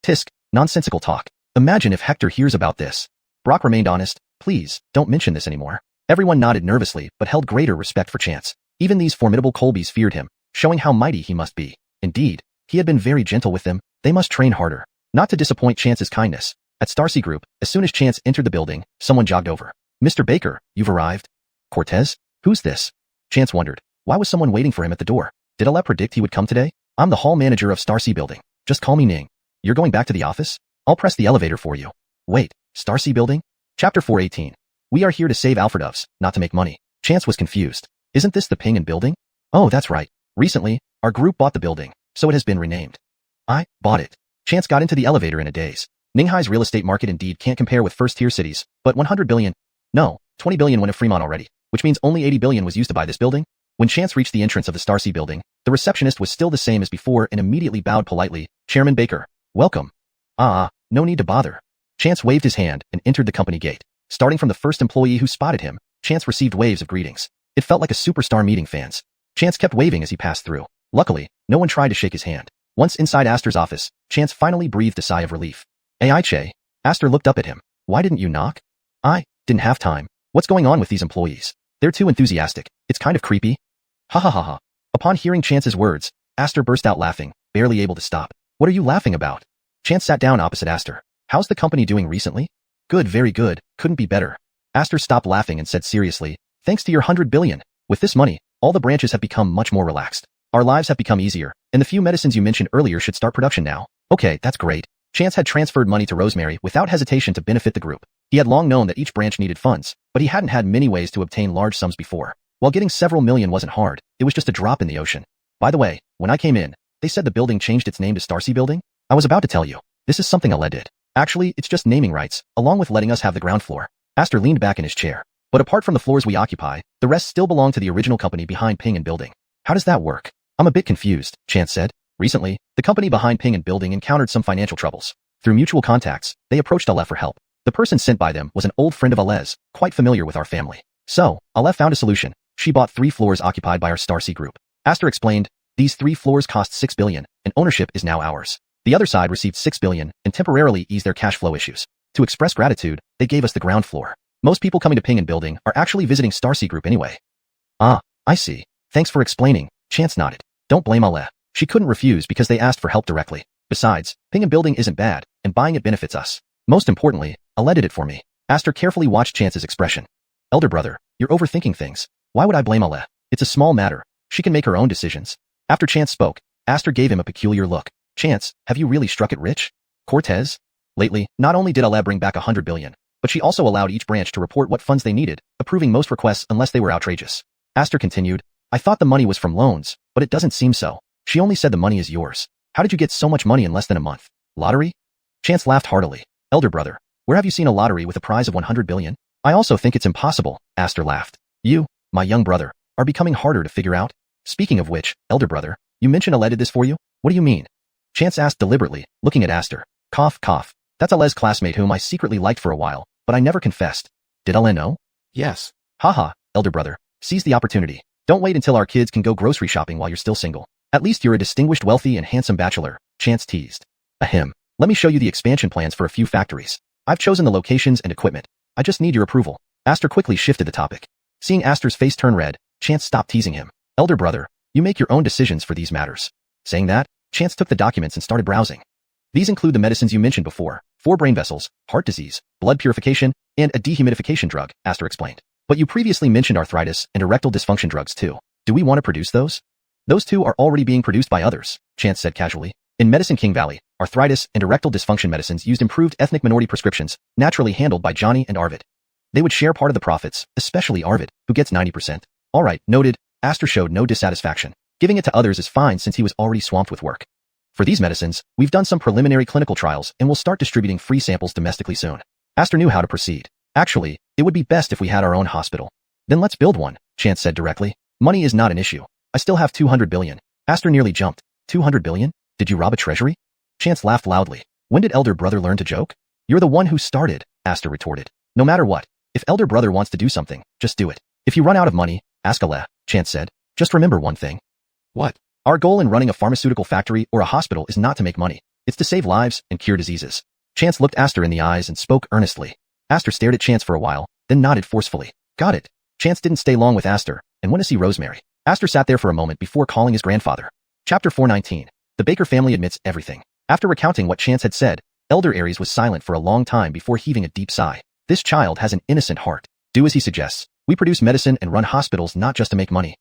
Tisk, nonsensical talk. Imagine if Hector hears about this. Brock remained honest. Please, don't mention this anymore. Everyone nodded nervously, but held greater respect for Chance. Even these formidable Colbys feared him, showing how mighty he must be. Indeed, he had been very gentle with them. They must train harder, not to disappoint Chance's kindness. At Starcy Group, as soon as Chance entered the building, someone jogged over. Mr. Baker, you've arrived. Cortez? Who's this? Chance wondered. Why was someone waiting for him at the door? Did Alep predict he would come today? I'm the hall manager of Starcy Building. Just call me Ning. You're going back to the office? I'll press the elevator for you. Wait, Starcy Building? Chapter 418. We are here to save Alfredovs, not to make money. Chance was confused. Isn't this the Ping and Building? Oh, that's right. Recently, our group bought the building, so it has been renamed. I bought it. Chance got into the elevator in a daze. Ninghai's real estate market indeed can't compare with first-tier cities, but 100 billion? No, 20 billion went to Fremont already, which means only 80 billion was used to buy this building. When Chance reached the entrance of the Starcy Building, the receptionist was still the same as before and immediately bowed politely. Chairman Baker, welcome. No need to bother. Chance waved his hand and entered the company gate. Starting from the first employee who spotted him, Chance received waves of greetings. It felt like a superstar meeting fans. Chance kept waving as he passed through. Luckily, no one tried to shake his hand. Once inside Astor's office, Chance finally breathed a sigh of relief. Ai Che. Astor looked up at him. Why didn't you knock? I didn't have time. What's going on with these employees? They're too enthusiastic. It's kind of creepy. Ha ha ha ha. Upon hearing Chance's words, Astor burst out laughing, barely able to stop. What are you laughing about? Chance sat down opposite Astor. How's the company doing recently? Good, very good. Couldn't be better. Astor stopped laughing and said seriously, thanks to your 100 billion. With this money, all the branches have become much more relaxed. Our lives have become easier, and the few medicines you mentioned earlier should start production now. Okay, that's great. Chance had transferred money to Rosemary without hesitation to benefit the group. He had long known that each branch needed funds, but he hadn't had many ways to obtain large sums before. While getting several million wasn't hard, it was just a drop in the ocean. By the way, when I came in, they said the building changed its name to Starcy Building? I was about to tell you. This is something Ale did. Actually, it's just naming rights, along with letting us have the ground floor. Astor leaned back in his chair. But apart from the floors we occupy, the rest still belong to the original company behind Ping and Building. How does that work? I'm a bit confused, Chance said. Recently, the company behind Ping and Building encountered some financial troubles. Through mutual contacts, they approached Ale for help. The person sent by them was an old friend of Ale's, quite familiar with our family. So, Ale found a solution. She bought 3 floors occupied by our Starcy Group. Astor explained, these 3 floors cost 6 billion, and ownership is now ours. The other side received 6 billion and temporarily eased their cash flow issues. To express gratitude, they gave us the ground floor. Most people coming to Ping and Building are actually visiting Starcy Group anyway. Ah, I see. Thanks for explaining, Chance nodded. Don't blame Ale. She couldn't refuse because they asked for help directly. Besides, Ping and Building isn't bad, and buying it benefits us. Most importantly, Ale did it for me. Astor carefully watched Chance's expression. Elder brother, you're overthinking things. Why would I blame Ale? It's a small matter. She can make her own decisions. After Chance spoke, Astor gave him a peculiar look. Chance, have you really struck it rich? Cortez? Lately, not only did Ale bring back 100 billion, but she also allowed each branch to report what funds they needed, approving most requests unless they were outrageous. Astor continued, I thought the money was from loans, but it doesn't seem so. She only said the money is yours. How did you get so much money in less than a month? Lottery? Chance laughed heartily. Elder brother, where have you seen a lottery with a prize of 100 billion? I also think it's impossible, Astor laughed. You, my young brother, are becoming harder to figure out. Speaking of which, elder brother, you mentioned Ale did this for you? What do you mean? Chance asked deliberately, looking at Astor. Cough, cough. That's Ale's classmate whom I secretly liked for a while, but I never confessed. Did Ale know? Yes. Haha, elder brother, seize the opportunity. Don't wait until our kids can go grocery shopping while you're still single. At least you're a distinguished, wealthy, and handsome bachelor, Chance teased. Ahem. Let me show you the expansion plans for a few factories. I've chosen the locations and equipment. I just need your approval. Astor quickly shifted the topic. Seeing Astor's face turn red, Chance stopped teasing him. Elder brother, you make your own decisions for these matters. Saying that, Chance took the documents and started browsing. These include the medicines you mentioned before, 4 brain vessels, heart disease, blood purification, and a dehumidification drug, Astor explained. But you previously mentioned arthritis and erectile dysfunction drugs too. Do we want to produce those? Those 2 are already being produced by others, Chance said casually. In Medicine King Valley, arthritis and erectile dysfunction medicines used improved ethnic minority prescriptions, naturally handled by Johnny and Arvid. They would share part of the profits, especially Arvid, who gets 90%. Alright, noted. Astor showed no dissatisfaction. Giving it to others is fine since he was already swamped with work. For these medicines, we've done some preliminary clinical trials and will start distributing free samples domestically soon. Astor knew how to proceed. Actually, it would be best if we had our own hospital. Then let's build one, Chance said directly. Money is not an issue. I still have 200 billion. Astor nearly jumped. 200 billion? Did you rob a treasury? Chance laughed loudly. When did elder brother learn to joke? You're the one who started, Astor retorted. No matter what, if elder brother wants to do something, just do it. If you run out of money, ask Allah, Chance said. Just remember one thing. What? Our goal in running a pharmaceutical factory or a hospital is not to make money. It's to save lives and cure diseases. Chance looked Aster in the eyes and spoke earnestly. Aster stared at Chance for a while, then nodded forcefully. Got it. Chance didn't stay long with Aster and went to see Rosemary. Aster sat there for a moment before calling his grandfather. Chapter 419. The Baker family admits everything. After recounting what Chance had said, Elder Aries was silent for a long time before heaving a deep sigh. This child has an innocent heart. Do as he suggests. We produce medicine and run hospitals not just to make money.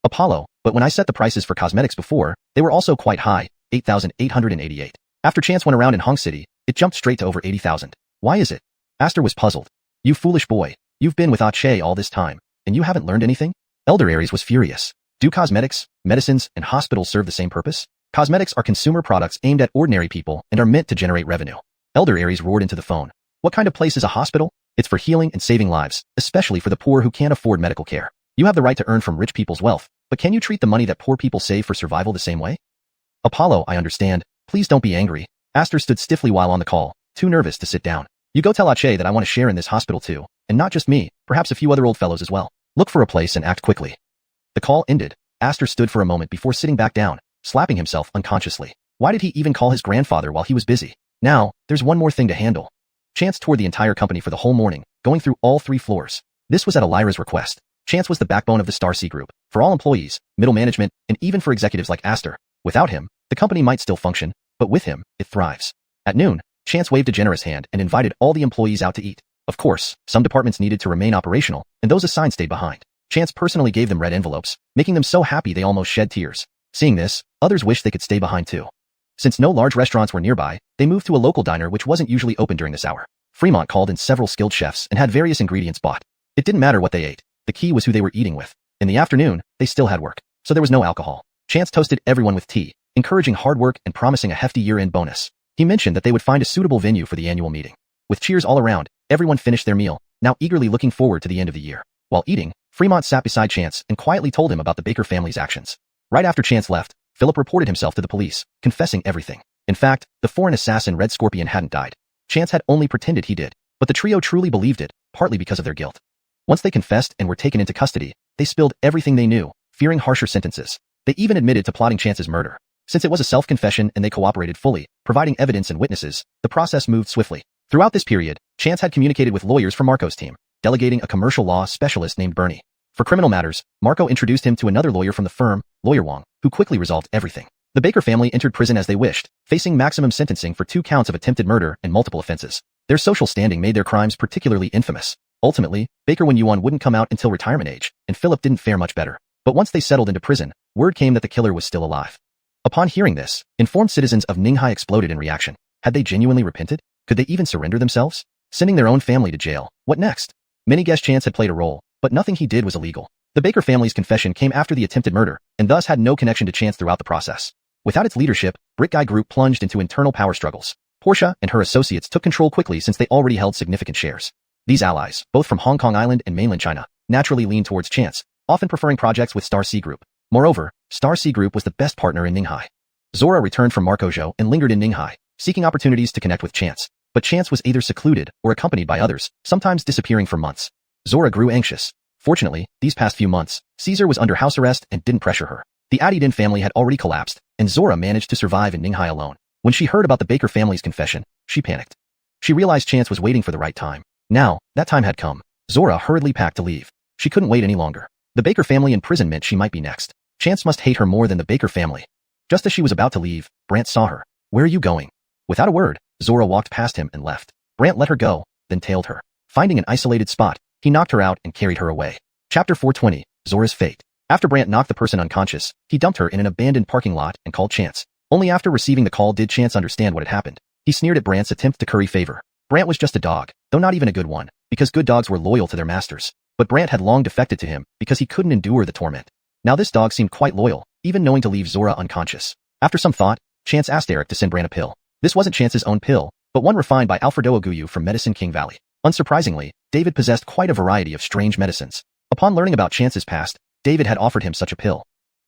Apollo, but when I set the prices for cosmetics before, they were also quite high, 8,888. After Chance went around in Hong City, it jumped straight to over 80,000. Why is it? Aster was puzzled. You foolish boy, you've been with Ache all this time, and you haven't learned anything? Elder Aries was furious. Do cosmetics, medicines, and hospitals serve the same purpose? Cosmetics are consumer products aimed at ordinary people and are meant to generate revenue. Elder Aries roared into the phone. What kind of place is a hospital? It's for healing and saving lives, especially for the poor who can't afford medical care. You have the right to earn from rich people's wealth, but can you treat the money that poor people save for survival the same way? Apollo, I understand. Please don't be angry. Aster stood stiffly while on the call, too nervous to sit down. You go tell Ache that I want to share in this hospital too, and not just me, perhaps a few other old fellows as well. Look for a place and act quickly. The call ended. Aster stood for a moment before sitting back down, slapping himself unconsciously. Why did he even call his grandfather while he was busy? Now, there's one more thing to handle. Chance toured the entire company for the whole morning, going through all 3 floors. This was at Elira's request. Chance was the backbone of the Star C Group, for all employees, middle management, and even for executives like Aster. Without him, the company might still function, but with him, it thrives. At noon, Chance waved a generous hand and invited all the employees out to eat. Of course, some departments needed to remain operational, and those assigned stayed behind. Chance personally gave them red envelopes, making them so happy they almost shed tears. Seeing this, others wished they could stay behind too. Since no large restaurants were nearby, they moved to a local diner which wasn't usually open during this hour. Fremont called in several skilled chefs and had various ingredients bought. It didn't matter what they ate. The key was who they were eating with. In the afternoon, they still had work, so there was no alcohol. Chance toasted everyone with tea, encouraging hard work and promising a hefty year-end bonus. He mentioned that they would find a suitable venue for the annual meeting. With cheers all around, everyone finished their meal, now eagerly looking forward to the end of the year. While eating, Fremont sat beside Chance and quietly told him about the Baker family's actions. Right after Chance left, Philip reported himself to the police, confessing everything. In fact, the foreign assassin Red Scorpion hadn't died. Chance had only pretended he did, but the trio truly believed it, partly because of their guilt. Once they confessed and were taken into custody, they spilled everything they knew, fearing harsher sentences. They even admitted to plotting Chance's murder. Since it was a self-confession and they cooperated fully, providing evidence and witnesses, the process moved swiftly. Throughout this period, Chance had communicated with lawyers for Marco's team, delegating a commercial law specialist named Bernie. For criminal matters, Marco introduced him to another lawyer from the firm, Lawyer Wong, who quickly resolved everything. The Baker family entered prison as they wished, facing maximum sentencing for 2 counts of attempted murder and multiple offenses. Their social standing made their crimes particularly infamous. Ultimately, Baker Wen Yuan wouldn't come out until retirement age, and Philip didn't fare much better. But once they settled into prison, word came that the killer was still alive. Upon hearing this, informed citizens of Ninghai exploded in reaction. Had they genuinely repented? Could they even surrender themselves? Sending their own family to jail, what next? Many guessed Chance had played a role, but nothing he did was illegal. The Baker family's confession came after the attempted murder, and thus had no connection to Chance throughout the process. Without its leadership, Brick Guy Group plunged into internal power struggles. Portia and her associates took control quickly since they already held significant shares. These allies, both from Hong Kong Island and mainland China, naturally leaned towards Chance, often preferring projects with Star C Group. Moreover, Star C Group was the best partner in Ninghai. Zora returned from Marco Zhou and lingered in Ninghai, seeking opportunities to connect with Chance. But Chance was either secluded or accompanied by others, sometimes disappearing for months. Zora grew anxious. Fortunately, these past few months, Caesar was under house arrest and didn't pressure her. The Adidin family had already collapsed, and Zora managed to survive in Ninghai alone. When she heard about the Baker family's confession, she panicked. She realized Chance was waiting for the right time. Now, that time had come. Zora hurriedly packed to leave. She couldn't wait any longer. The Baker family in prison meant she might be next. Chance must hate her more than the Baker family. Just as she was about to leave, Brant saw her. Where are you going? Without a word, Zora walked past him and left. Brant let her go, then tailed her. Finding an isolated spot, he knocked her out and carried her away. Chapter 420, Zora's Fate. After Brant knocked the person unconscious, he dumped her in an abandoned parking lot and called Chance. Only after receiving the call did Chance understand what had happened. He sneered at Brant's attempt to curry favor. Brant was just a dog, though not even a good one, because good dogs were loyal to their masters. But Brant had long defected to him because he couldn't endure the torment. Now this dog seemed quite loyal, even knowing to leave Zora unconscious. After some thought, Chance asked Eric to send Brant a pill. This wasn't Chance's own pill, but one refined by Alfredo Aguyu from Medicine King Valley. Unsurprisingly, David possessed quite a variety of strange medicines. Upon learning about Chance's past, David had offered him such a pill.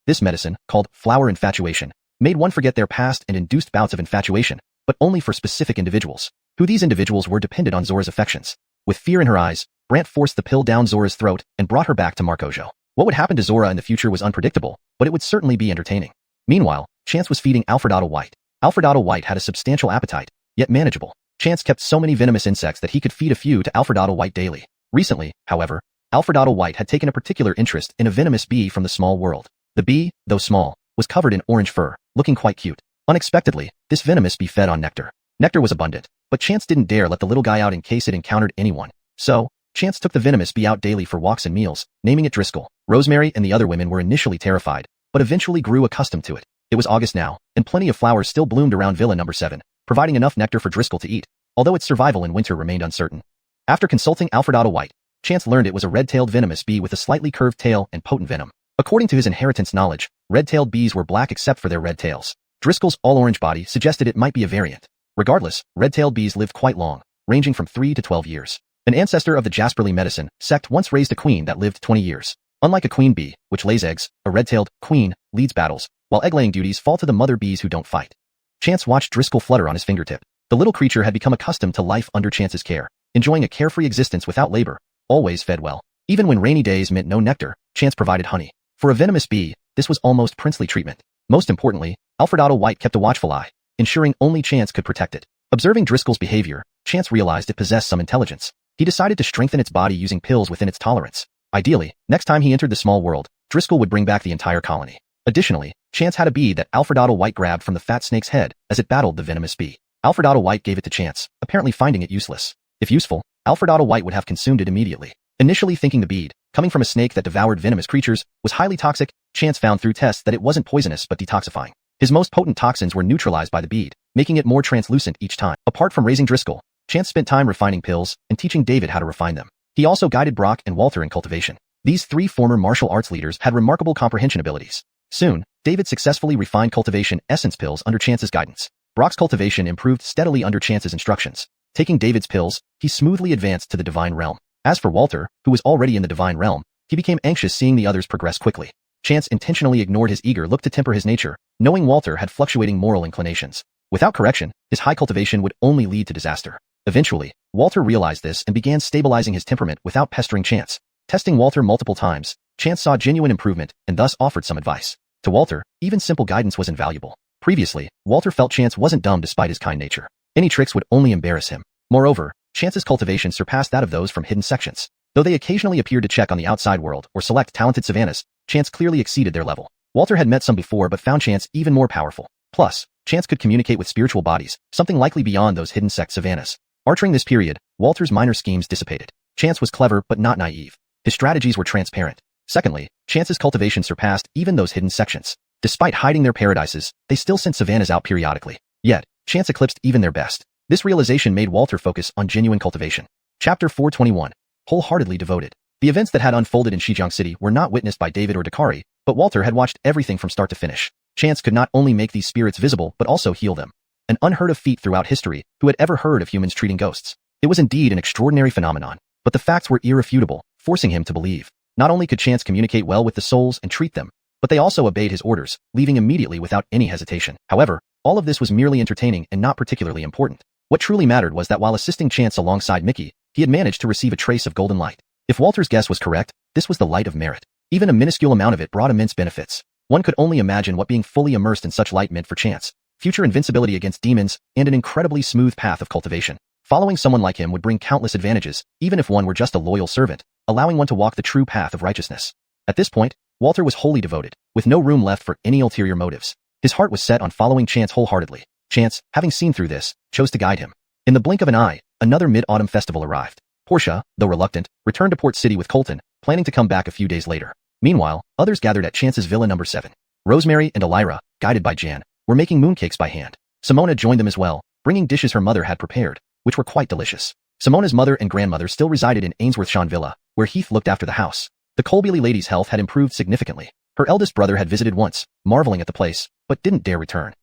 This medicine, called Flower Infatuation, made one forget their past and induced bouts of infatuation, but only for specific individuals. Who these individuals were depended on Zora's affections. With fear in her eyes, Brant forced the pill down Zora's throat and brought her back to Marcojo. What would happen to Zora in the future was unpredictable, but it would certainly be entertaining. Meanwhile, Chance was feeding Alfredato White. Alfredato White had a substantial appetite, yet manageable. Chance kept so many venomous insects that he could feed a few to Alfredato White daily. Recently, however, Alfredato White had taken a particular interest in a venomous bee from the small world. The bee, though small, was covered in orange fur, looking quite cute. Unexpectedly, this venomous bee fed on nectar. Nectar was abundant, but Chance didn't dare let the little guy out in case it encountered anyone. So, Chance took the venomous bee out daily for walks and meals, naming it Driscoll. Rosemary and the other women were initially terrified, but eventually grew accustomed to it. It was August now, and plenty of flowers still bloomed around Villa Number 7, providing enough nectar for Driscoll to eat, although its survival in winter remained uncertain. After consulting Alfredato White, Chance learned it was a red-tailed venomous bee with a slightly curved tail and potent venom. According to his inheritance knowledge, red-tailed bees were black except for their red tails. Driscoll's all-orange body suggested it might be a variant. Regardless, red-tailed bees lived quite long, ranging from 3 to 12 years. An ancestor of the Jasperly Medicine Sect once raised a queen that lived 20 years. Unlike a queen bee, which lays eggs, a red-tailed queen leads battles, while egg-laying duties fall to the mother bees who don't fight. Chance watched Driscoll flutter on his fingertip. The little creature had become accustomed to life under Chance's care, enjoying a carefree existence without labor, always fed well. Even when rainy days meant no nectar, Chance provided honey. For a venomous bee, this was almost princely treatment. Most importantly, Alfredato White kept a watchful eye, ensuring only Chance could protect it. Observing Driscoll's behavior, Chance realized it possessed some intelligence. He decided to strengthen its body using pills within its tolerance. Ideally, next time he entered the small world, Driscoll would bring back the entire colony. Additionally, Chance had a bee that Alfredato White grabbed from the fat snake's head as it battled the venomous bee. Alfredato White gave it to Chance, apparently finding it useless. If useful, Alfredato White would have consumed it immediately. Initially thinking the bead, coming from a snake that devoured venomous creatures, was highly toxic, Chance found through tests that it wasn't poisonous but detoxifying. His most potent toxins were neutralized by the bead, making it more translucent each time. Apart from raising Driscoll, Chance spent time refining pills and teaching David how to refine them. He also guided Brock and Walter in cultivation. These 3 former martial arts leaders had remarkable comprehension abilities. Soon, David successfully refined cultivation essence pills under Chance's guidance. Brock's cultivation improved steadily under Chance's instructions. Taking David's pills, he smoothly advanced to the divine realm. As for Walter, who was already in the divine realm, he became anxious seeing the others progress quickly. Chance intentionally ignored his eager look to temper his nature, knowing Walter had fluctuating moral inclinations. Without correction, his high cultivation would only lead to disaster. Eventually, Walter realized this and began stabilizing his temperament without pestering Chance. Testing Walter multiple times, Chance saw genuine improvement and thus offered some advice. To Walter, even simple guidance was invaluable. Previously, Walter felt Chance wasn't dumb despite his kind nature. Any tricks would only embarrass him. Moreover, Chance's cultivation surpassed that of those from hidden sections. Though they occasionally appeared to check on the outside world or select talented savannas, Chance clearly exceeded their level. Walter had met some before but found Chance even more powerful. Plus, Chance could communicate with spiritual bodies, something likely beyond those hidden sect savannas. Entering this period, Walter's minor schemes dissipated. Chance was clever but not naive. His strategies were transparent. Secondly, Chance's cultivation surpassed even those hidden sections. Despite hiding their paradises, they still sent savannas out periodically. Yet, Chance eclipsed even their best. This realization made Walter focus on genuine cultivation. Chapter 421. Wholeheartedly devoted. The events that had unfolded in Shijiang City were not witnessed by David or Dakari, but Walter had watched everything from start to finish. Chance could not only make these spirits visible but also heal them. An unheard of feat throughout history. Who had ever heard of humans treating ghosts? It was indeed an extraordinary phenomenon, but the facts were irrefutable, forcing him to believe. Not only could Chance communicate well with the souls and treat them, but they also obeyed his orders, leaving immediately without any hesitation. However, all of this was merely entertaining and not particularly important. What truly mattered was that while assisting Chance alongside Mickey, he had managed to receive a trace of golden light. If Walter's guess was correct, this was the light of merit. Even a minuscule amount of it brought immense benefits. One could only imagine what being fully immersed in such light meant for Chance. Future invincibility against demons, and an incredibly smooth path of cultivation. Following someone like him would bring countless advantages, even if one were just a loyal servant, allowing one to walk the true path of righteousness. At this point, Walter was wholly devoted, with no room left for any ulterior motives. His heart was set on following Chance wholeheartedly. Chance, having seen through this, chose to guide him. In the blink of an eye, another mid-autumn festival arrived. Portia, though reluctant, returned to Port City with Colton, planning to come back a few days later. Meanwhile, others gathered at Chance's Villa Number 7. Rosemary and Elira, guided by Jan, were making mooncakes by hand. Simona joined them as well, bringing dishes her mother had prepared, which were quite delicious. Simona's mother and grandmother still resided in Ainsworthshire Villa, where Heath looked after the house. The Colbeely lady's health had improved significantly. Her eldest brother had visited once, marveling at the place, but didn't dare return.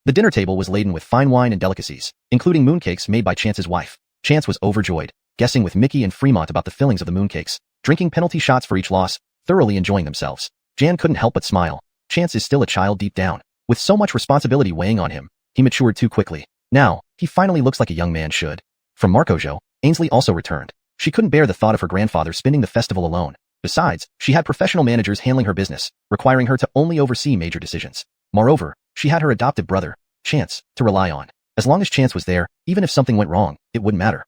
The dinner table was laden with fine wine and delicacies, including mooncakes made by Chance's wife. Chance was overjoyed, guessing with Mickey and Fremont about the fillings of the mooncakes, drinking penalty shots for each loss, thoroughly enjoying themselves. Jan couldn't help but smile. Chance is still a child deep down. With so much responsibility weighing on him, he matured too quickly. Now, he finally looks like a young man should. From Marcojo, Ainsley also returned. She couldn't bear the thought of her grandfather spending the festival alone. Besides, she had professional managers handling her business, requiring her to only oversee major decisions. Moreover, she had her adopted brother, Chance, to rely on. As long as Chance was there, even if something went wrong, it wouldn't matter.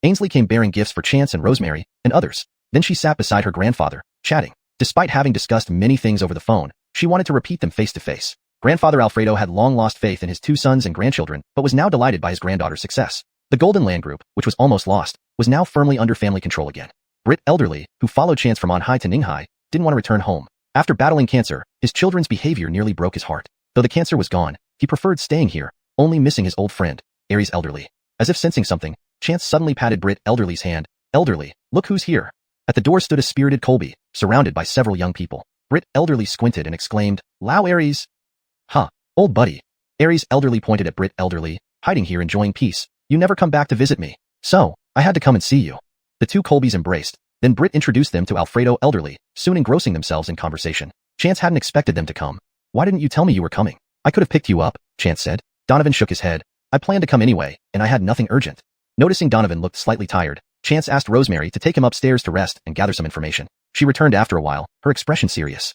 Ainsley came bearing gifts for Chance and Rosemary, and others. Then she sat beside her grandfather, chatting. Despite having discussed many things over the phone, she wanted to repeat them face to face. Grandfather Alfredo had long lost faith in his 2 sons and grandchildren, but was now delighted by his granddaughter's success. The Golden Land Group, which was almost lost, was now firmly under family control again. Britt Elderly, who followed Chance from Anhai to Ninghai, didn't want to return home. After battling cancer, his children's behavior nearly broke his heart. Though the cancer was gone, he preferred staying here, only missing his old friend, Aries Elderly. As if sensing something, Chance suddenly patted Britt Elderly's hand. Elderly, look who's here. At the door stood a spirited Colby, surrounded by several young people. Britt Elderly squinted and exclaimed, "Lao Aries." "Huh, old buddy." Aries Elderly pointed at Britt Elderly, "Hiding here enjoying peace. You never come back to visit me. So, I had to come and see you." The 2 Colbys embraced. Then Britt introduced them to Alfredo Elderly, soon engrossing themselves in conversation. Chance hadn't expected them to come. "Why didn't you tell me you were coming? I could have picked you up," Chance said. Donovan shook his head. "I planned to come anyway, and I had nothing urgent." Noticing Donovan looked slightly tired, Chance asked Rosemary to take him upstairs to rest and gather some information. She returned after a while, her expression serious.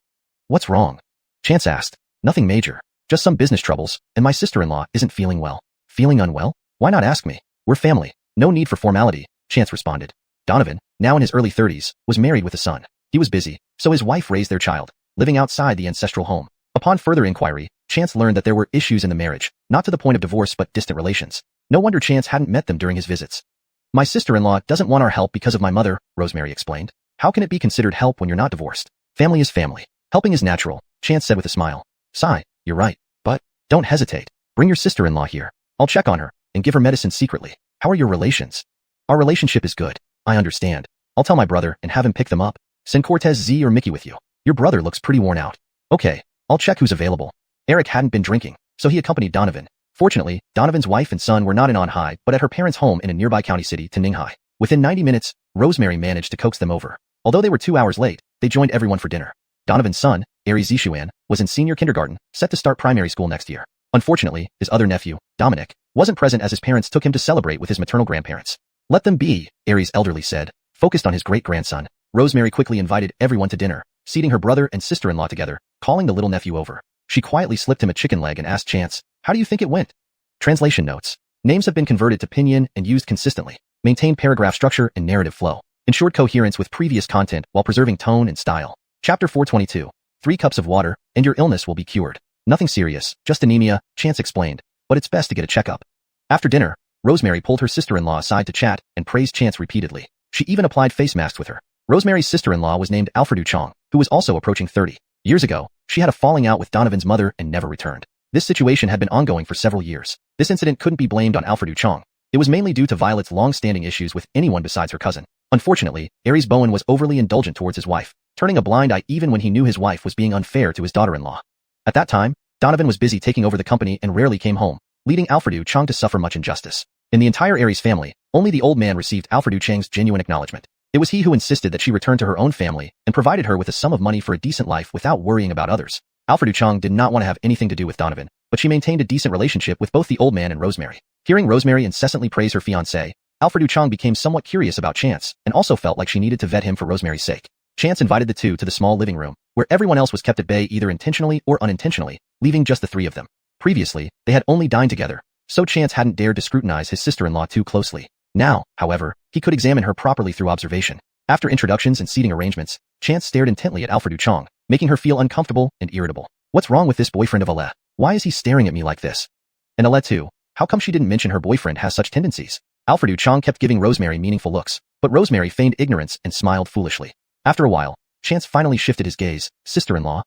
"What's wrong?" Chance asked. "Nothing major. Just some business troubles, and my sister-in-law isn't feeling well." "Feeling unwell? Why not ask me? We're family. No need for formality," Chance responded. Donovan, now in his early 30s, was married with a son. He was busy, so his wife raised their child, living outside the ancestral home. Upon further inquiry, Chance learned that there were issues in the marriage, not to the point of divorce but distant relations. No wonder Chance hadn't met them during his visits. "My sister-in-law doesn't want our help because of my mother," Rosemary explained. "How can it be considered help when you're not divorced? Family is family. Helping is natural," Chance said with a smile. "Sigh, you're right. But, don't hesitate. Bring your sister-in-law here. I'll check on her, and give her medicine secretly. How are your relations?" "Our relationship is good. I understand. I'll tell my brother and have him pick them up. Send Cortez Z or Mickey with you. Your brother looks pretty worn out." "Okay, I'll check who's available." Eric hadn't been drinking, so he accompanied Donovan. Fortunately, Donovan's wife and son were not in Anhai but at her parents' home in a nearby county city to Ninghai. Within 90 minutes, Rosemary managed to coax them over. Although they were 2 hours late, they joined everyone for dinner. Donovan's son, Aries Zishuan, was in senior kindergarten, set to start primary school next year. Unfortunately, his other nephew, Dominic, wasn't present as his parents took him to celebrate with his maternal grandparents. "Let them be," Aries Elderly said, focused on his great-grandson. Rosemary quickly invited everyone to dinner, seating her brother and sister-in-law together, calling the little nephew over. She quietly slipped him a chicken leg and asked Chance, "How do you think it went?" Translation notes. Names have been converted to pinyin and used consistently. Maintain paragraph structure and narrative flow. Ensured coherence with previous content while preserving tone and style. Chapter 422. 3 cups of water, and your illness will be cured. "Nothing serious, just anemia," Chance explained, "but it's best to get a checkup." After dinner, Rosemary pulled her sister-in-law aside to chat and praised Chance repeatedly. She even applied face masks with her. Rosemary's sister-in-law was named Alfredo Chong, who was also approaching 30. Years ago, she had a falling out with Donovan's mother and never returned. This situation had been ongoing for several years. This incident couldn't be blamed on Alfredo Chong. It was mainly due to Violet's long-standing issues with anyone besides her cousin. Unfortunately, Aries Bowen was overly indulgent towards his wife, turning a blind eye even when he knew his wife was being unfair to his daughter-in-law. At that time, Donovan was busy taking over the company and rarely came home, leading Alfredo Chong to suffer much injustice. In the entire Aries family, only the old man received Alfredo Chang's genuine acknowledgement. It was he who insisted that she return to her own family and provided her with a sum of money for a decent life without worrying about others. Alfredo Chong did not want to have anything to do with Donovan, but she maintained a decent relationship with both the old man and Rosemary. Hearing Rosemary incessantly praise her fiancé, Alfredo Chong became somewhat curious about Chance and also felt like she needed to vet him for Rosemary's sake. Chance invited the two to the small living room, where everyone else was kept at bay either intentionally or unintentionally, leaving just the 3 of them. Previously, they had only dined together, so Chance hadn't dared to scrutinize his sister-in-law too closely. Now, however, he could examine her properly through observation. After introductions and seating arrangements, Chance stared intently at Alfredo Chong, making her feel uncomfortable and irritable. "What's wrong with this boyfriend of Ale? Why is he staring at me like this? And Ale too, how come she didn't mention her boyfriend has such tendencies?" Alfredo Chong kept giving Rosemary meaningful looks, but Rosemary feigned ignorance and smiled foolishly. After a while, Chance finally shifted his gaze. "Sister-in-law?"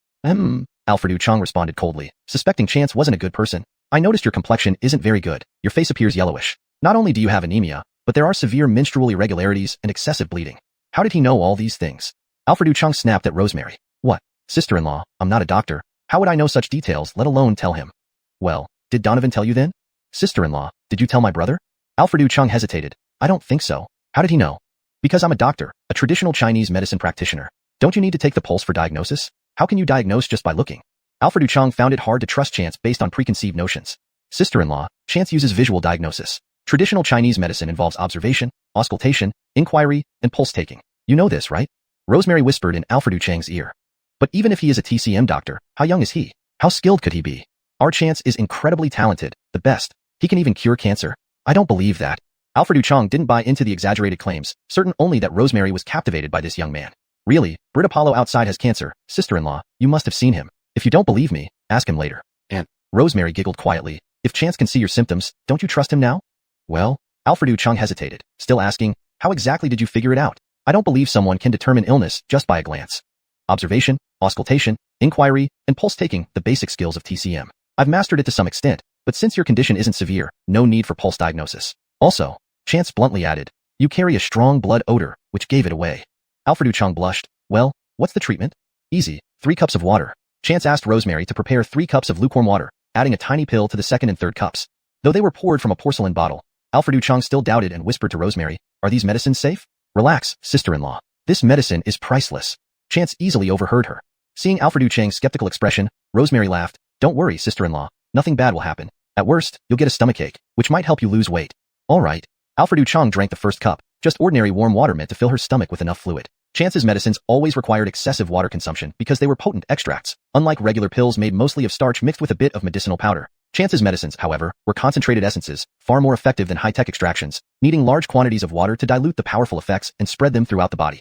Alfredo Chong responded coldly, suspecting Chance wasn't a good person. "I noticed your complexion isn't very good. Your face appears yellowish. Not only do you have anemia, but there are severe menstrual irregularities and excessive bleeding." How did he know all these things? Alfredo Chong snapped at Rosemary. "What? Sister-in-law, I'm not a doctor. How would I know such details, let alone tell him?" "Well, did Donovan tell you then?" "Sister-in-law, did you tell my brother?" Alfredo Chong hesitated. "I don't think so." "How did he know?" "Because I'm a doctor, a traditional Chinese medicine practitioner. Don't you need to take the pulse for diagnosis? How can you diagnose just by looking?" Alfredo Chong found it hard to trust Chance based on preconceived notions. "Sister-in-law, Chance uses visual diagnosis. Traditional Chinese medicine involves observation, auscultation, inquiry, and pulse taking. You know this, right? Rosemary whispered in Alfredo Chang's ear. But even if he is a TCM doctor, how young is he? How skilled could he be? Our Chance is incredibly talented, the best. He can even cure cancer. I don't believe that. Alfredo Chang didn't buy into the exaggerated claims, certain only that Rosemary was captivated by this young man. Really, Brit Apollo outside has cancer, sister-in-law, you must have seen him. If you don't believe me, ask him later. And Rosemary giggled quietly. If Chance can see your symptoms, don't you trust him now? Well, Alfredo Chang hesitated, still asking, how exactly did you figure it out? I don't believe someone can determine illness just by a glance. Observation, auscultation, inquiry, and pulse taking, the basic skills of TCM. I've mastered it to some extent, but since your condition isn't severe, no need for pulse diagnosis. Also, Chance bluntly added, you carry a strong blood odor, which gave it away. Alfredo Chang blushed. Well, what's the treatment? Easy, 3 cups of water. Chance asked Rosemary to prepare 3 cups of lukewarm water, adding a tiny pill to the second and third cups. Though they were poured from a porcelain bottle, Alfredo Chang still doubted and whispered to Rosemary, are these medicines safe? Relax, sister-in-law. This medicine is priceless. Chance easily overheard her. Seeing Alfredo Chang's skeptical expression, Rosemary laughed. Don't worry, sister-in-law. Nothing bad will happen. At worst, you'll get a stomachache, which might help you lose weight. All right. Alfredo Chang drank the first cup, just ordinary warm water meant to fill her stomach with enough fluid. Chance's medicines always required excessive water consumption because they were potent extracts, unlike regular pills made mostly of starch mixed with a bit of medicinal powder. Chance's medicines, however, were concentrated essences, far more effective than high-tech extractions, needing large quantities of water to dilute the powerful effects and spread them throughout the body.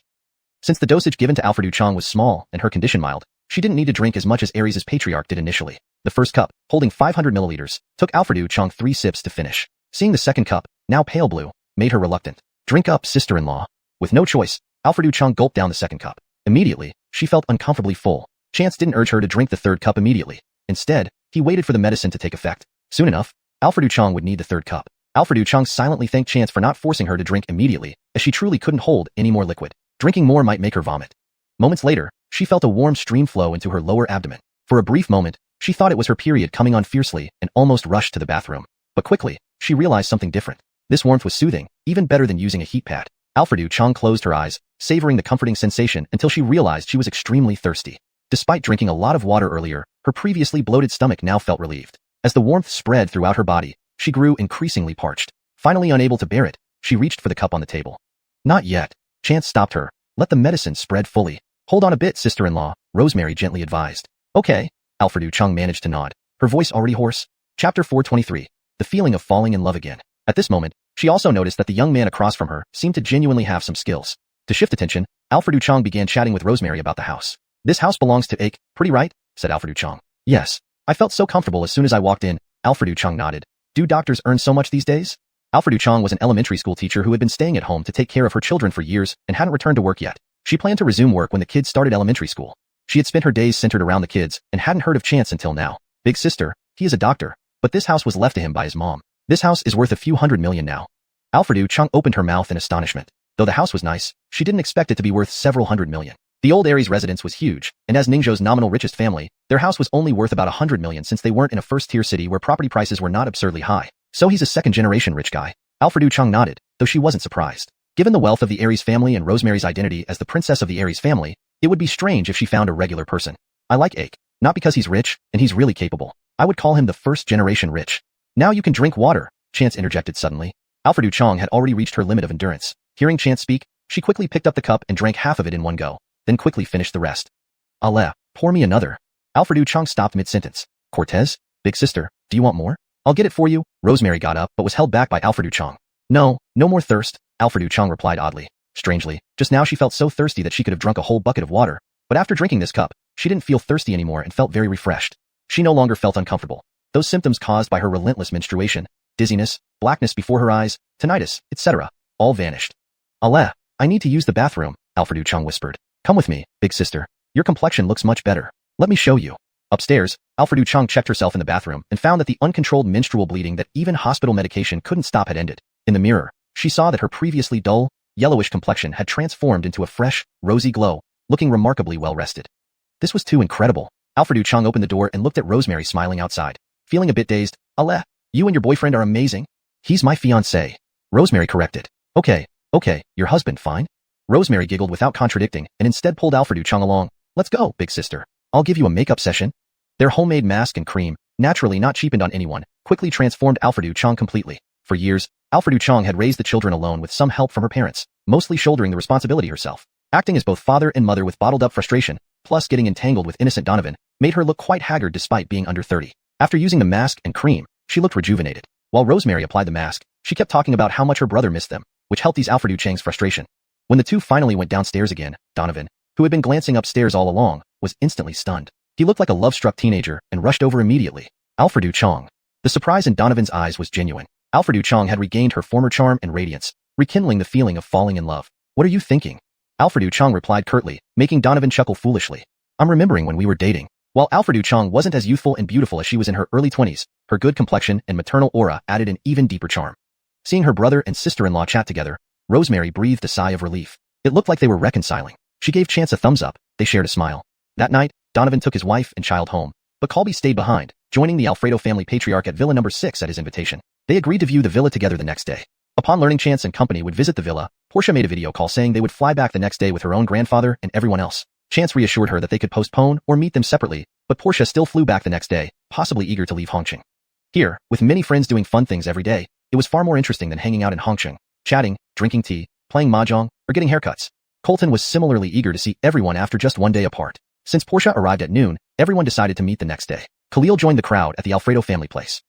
Since the dosage given to Alfredo Chang was small and her condition mild, she didn't need to drink as much as Heir's patriarch did initially. The first cup, holding 500 milliliters, took Alfredo Chang 3 sips to finish. Seeing the second cup, now pale blue, made her reluctant. Drink up, sister-in-law. With no choice, Alfredo Chang gulped down the second cup. Immediately, she felt uncomfortably full. Chance didn't urge her to drink the third cup immediately. Instead, he waited for the medicine to take effect. Soon enough, Alfredo Chang would need the third cup. Alfredo Chang silently thanked Chance for not forcing her to drink immediately, as she truly couldn't hold any more liquid. Drinking more might make her vomit. Moments later, she felt a warm stream flow into her lower abdomen. For a brief moment, she thought it was her period coming on fiercely and almost rushed to the bathroom. But quickly, she realized something different. This warmth was soothing, even better than using a heat pad. Alfredo Chang closed her eyes, savoring the comforting sensation until she realized she was extremely thirsty. Despite drinking a lot of water earlier, her previously bloated stomach now felt relieved. As the warmth spread throughout her body, she grew increasingly parched. Finally unable to bear it, she reached for the cup on the table. Not yet. Chance stopped her. Let the medicine spread fully. Hold on a bit, sister-in-law, Rosemary gently advised. Okay. Alfredo Chang managed to nod, her voice already hoarse. Chapter 423. The feeling of falling in love again. At this moment, she also noticed that the young man across from her seemed to genuinely have some skills. To shift attention, Alfredo Chang began chatting with Rosemary about the house. This house belongs to Ake, pretty right? Said Alfredo Chang. Yes. I felt so comfortable as soon as I walked in. Alfredo Chang nodded. Do doctors earn so much these days? Alfredo Chang was an elementary school teacher who had been staying at home to take care of her children for years and hadn't returned to work yet. She planned to resume work when the kids started elementary school. She had spent her days centered around the kids and hadn't heard of Chance until now. Big sister, he is a doctor, but this house was left to him by his mom. This house is worth a few $100 million now. Alfredo Chang opened her mouth in astonishment. Though the house was nice, she didn't expect it to be worth several $100 million. The old Heir's residence was huge, and as Ningzhou's nominal richest family, their house was only worth about $100 million since they weren't in a first-tier city where property prices were not absurdly high. So he's a second-generation rich guy. Alfredo Chang nodded, though she wasn't surprised. Given the wealth of the Heir's family and Rosemary's identity as the princess of the Heir's family, it would be strange if she found a regular person. I like Ake, not because he's rich, and he's really capable. I would call him the first-generation rich. Now you can drink water, Chance interjected suddenly. Alfredo Chang had already reached her limit of endurance. Hearing Chance speak, she quickly picked up the cup and drank half of it in one go, then quickly finished the rest. Allah, pour me another. Alfredo Chang stopped mid-sentence. Cortez, big sister, do you want more? I'll get it for you. Rosemary got up but was held back by Alfredo Chang. No, no more thirst, Alfredo Chang replied oddly. Strangely, just now she felt so thirsty that she could have drunk a whole bucket of water, but after drinking this cup, she didn't feel thirsty anymore and felt very refreshed. She no longer felt uncomfortable. Those symptoms caused by her relentless menstruation, dizziness, blackness before her eyes, tinnitus, etc., all vanished. Allah, I need to use the bathroom, Alfredo Chang whispered. Come with me, big sister. Your complexion looks much better. Let me show you. Upstairs, Alfredo Chang checked herself in the bathroom and found that the uncontrolled menstrual bleeding that even hospital medication couldn't stop had ended. In the mirror, she saw that her previously dull, yellowish complexion had transformed into a fresh, rosy glow, looking remarkably well-rested. This was too incredible. Alfredo Chang opened the door and looked at Rosemary smiling outside. Feeling a bit dazed, Allah, you and your boyfriend are amazing. He's my fiancé. Rosemary corrected. Okay, your husband, fine? Rosemary giggled without contradicting and instead pulled Alfredo Chang along. Let's go, big sister. I'll give you a makeup session. Their homemade mask and cream, naturally not cheapened on anyone, quickly transformed Alfredo Chang completely. For years, Alfredo Chong had raised the children alone with some help from her parents, mostly shouldering the responsibility herself. Acting as both father and mother with bottled-up frustration, plus getting entangled with innocent Donovan, made her look quite haggard despite being under 30. After using the mask and cream, she looked rejuvenated. While Rosemary applied the mask, she kept talking about how much her brother missed them, which helped ease Alfredo Chang's frustration. When the two finally went downstairs again, Donovan, who had been glancing upstairs all along, was instantly stunned. He looked like a love-struck teenager and rushed over immediately. Alfredo Chong. The surprise in Donovan's eyes was genuine. Alfredo Chong had regained her former charm and radiance, rekindling the feeling of falling in love. What are you thinking? Alfredo Chong replied curtly, making Donovan chuckle foolishly. I'm remembering when we were dating. While Alfredo Chong wasn't as youthful and beautiful as she was in her early 20s, her good complexion and maternal aura added an even deeper charm. Seeing her brother and sister-in-law chat together, Rosemary breathed a sigh of relief. It looked like they were reconciling. She gave Chance a thumbs up. They shared a smile. That night, Donovan took his wife and child home, but Colby stayed behind, joining the Alfredo family patriarch at Villa number 6 at his invitation. They agreed to view the villa together the next day. Upon learning Chance and company would visit the villa, Portia made a video call saying they would fly back the next day with her own grandfather and everyone else. Chance reassured her that they could postpone or meet them separately, but Portia still flew back the next day, possibly eager to leave Hongqing. Here, with many friends doing fun things every day, it was far more interesting than hanging out in Hongqing, chatting, drinking tea, playing mahjong, or getting haircuts. Colton was similarly eager to see everyone after just one day apart. Since Portia arrived at noon, everyone decided to meet the next day. Khalil joined the crowd at the Alfredo family place.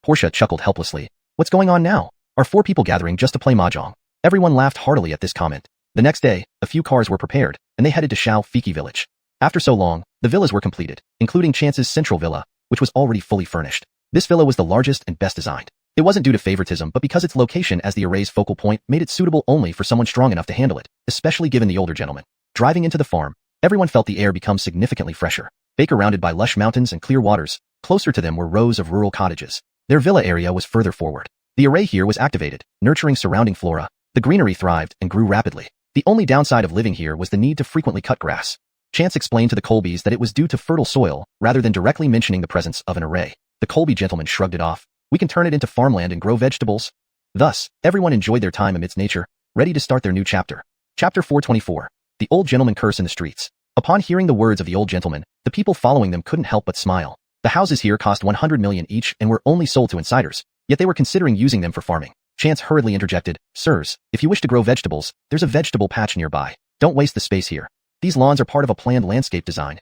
Portia chuckled helplessly. What's going on now? Are 4 people gathering just to play mahjong? Everyone laughed heartily at this comment. The next day, a few cars were prepared, and they headed to Shao Fiki village. After so long, the villas were completed, including Chance's central villa, which was already fully furnished. This villa was the largest and best designed. It wasn't due to favoritism but because its location as the array's focal point made it suitable only for someone strong enough to handle it, especially given the older gentleman. Driving into the farm, everyone felt the air become significantly fresher. Surrounded by lush mountains and clear waters, closer to them were rows of rural cottages. Their villa area was further forward. The array here was activated, nurturing surrounding flora. The greenery thrived and grew rapidly. The only downside of living here was the need to frequently cut grass. Chance explained to the Colbys that it was due to fertile soil, rather than directly mentioning the presence of an array. The Colby gentleman shrugged it off. We can turn it into farmland and grow vegetables. Thus, everyone enjoyed their time amidst nature, ready to start their new chapter. Chapter 424. The old gentleman curse in the streets. Upon hearing the words of the old gentleman, the people following them couldn't help but smile. The houses here cost 100 million each and were only sold to insiders, yet they were considering using them for farming. Chance hurriedly interjected, Sirs, if you wish to grow vegetables, there's a vegetable patch nearby. Don't waste the space here. These lawns are part of a planned landscape design.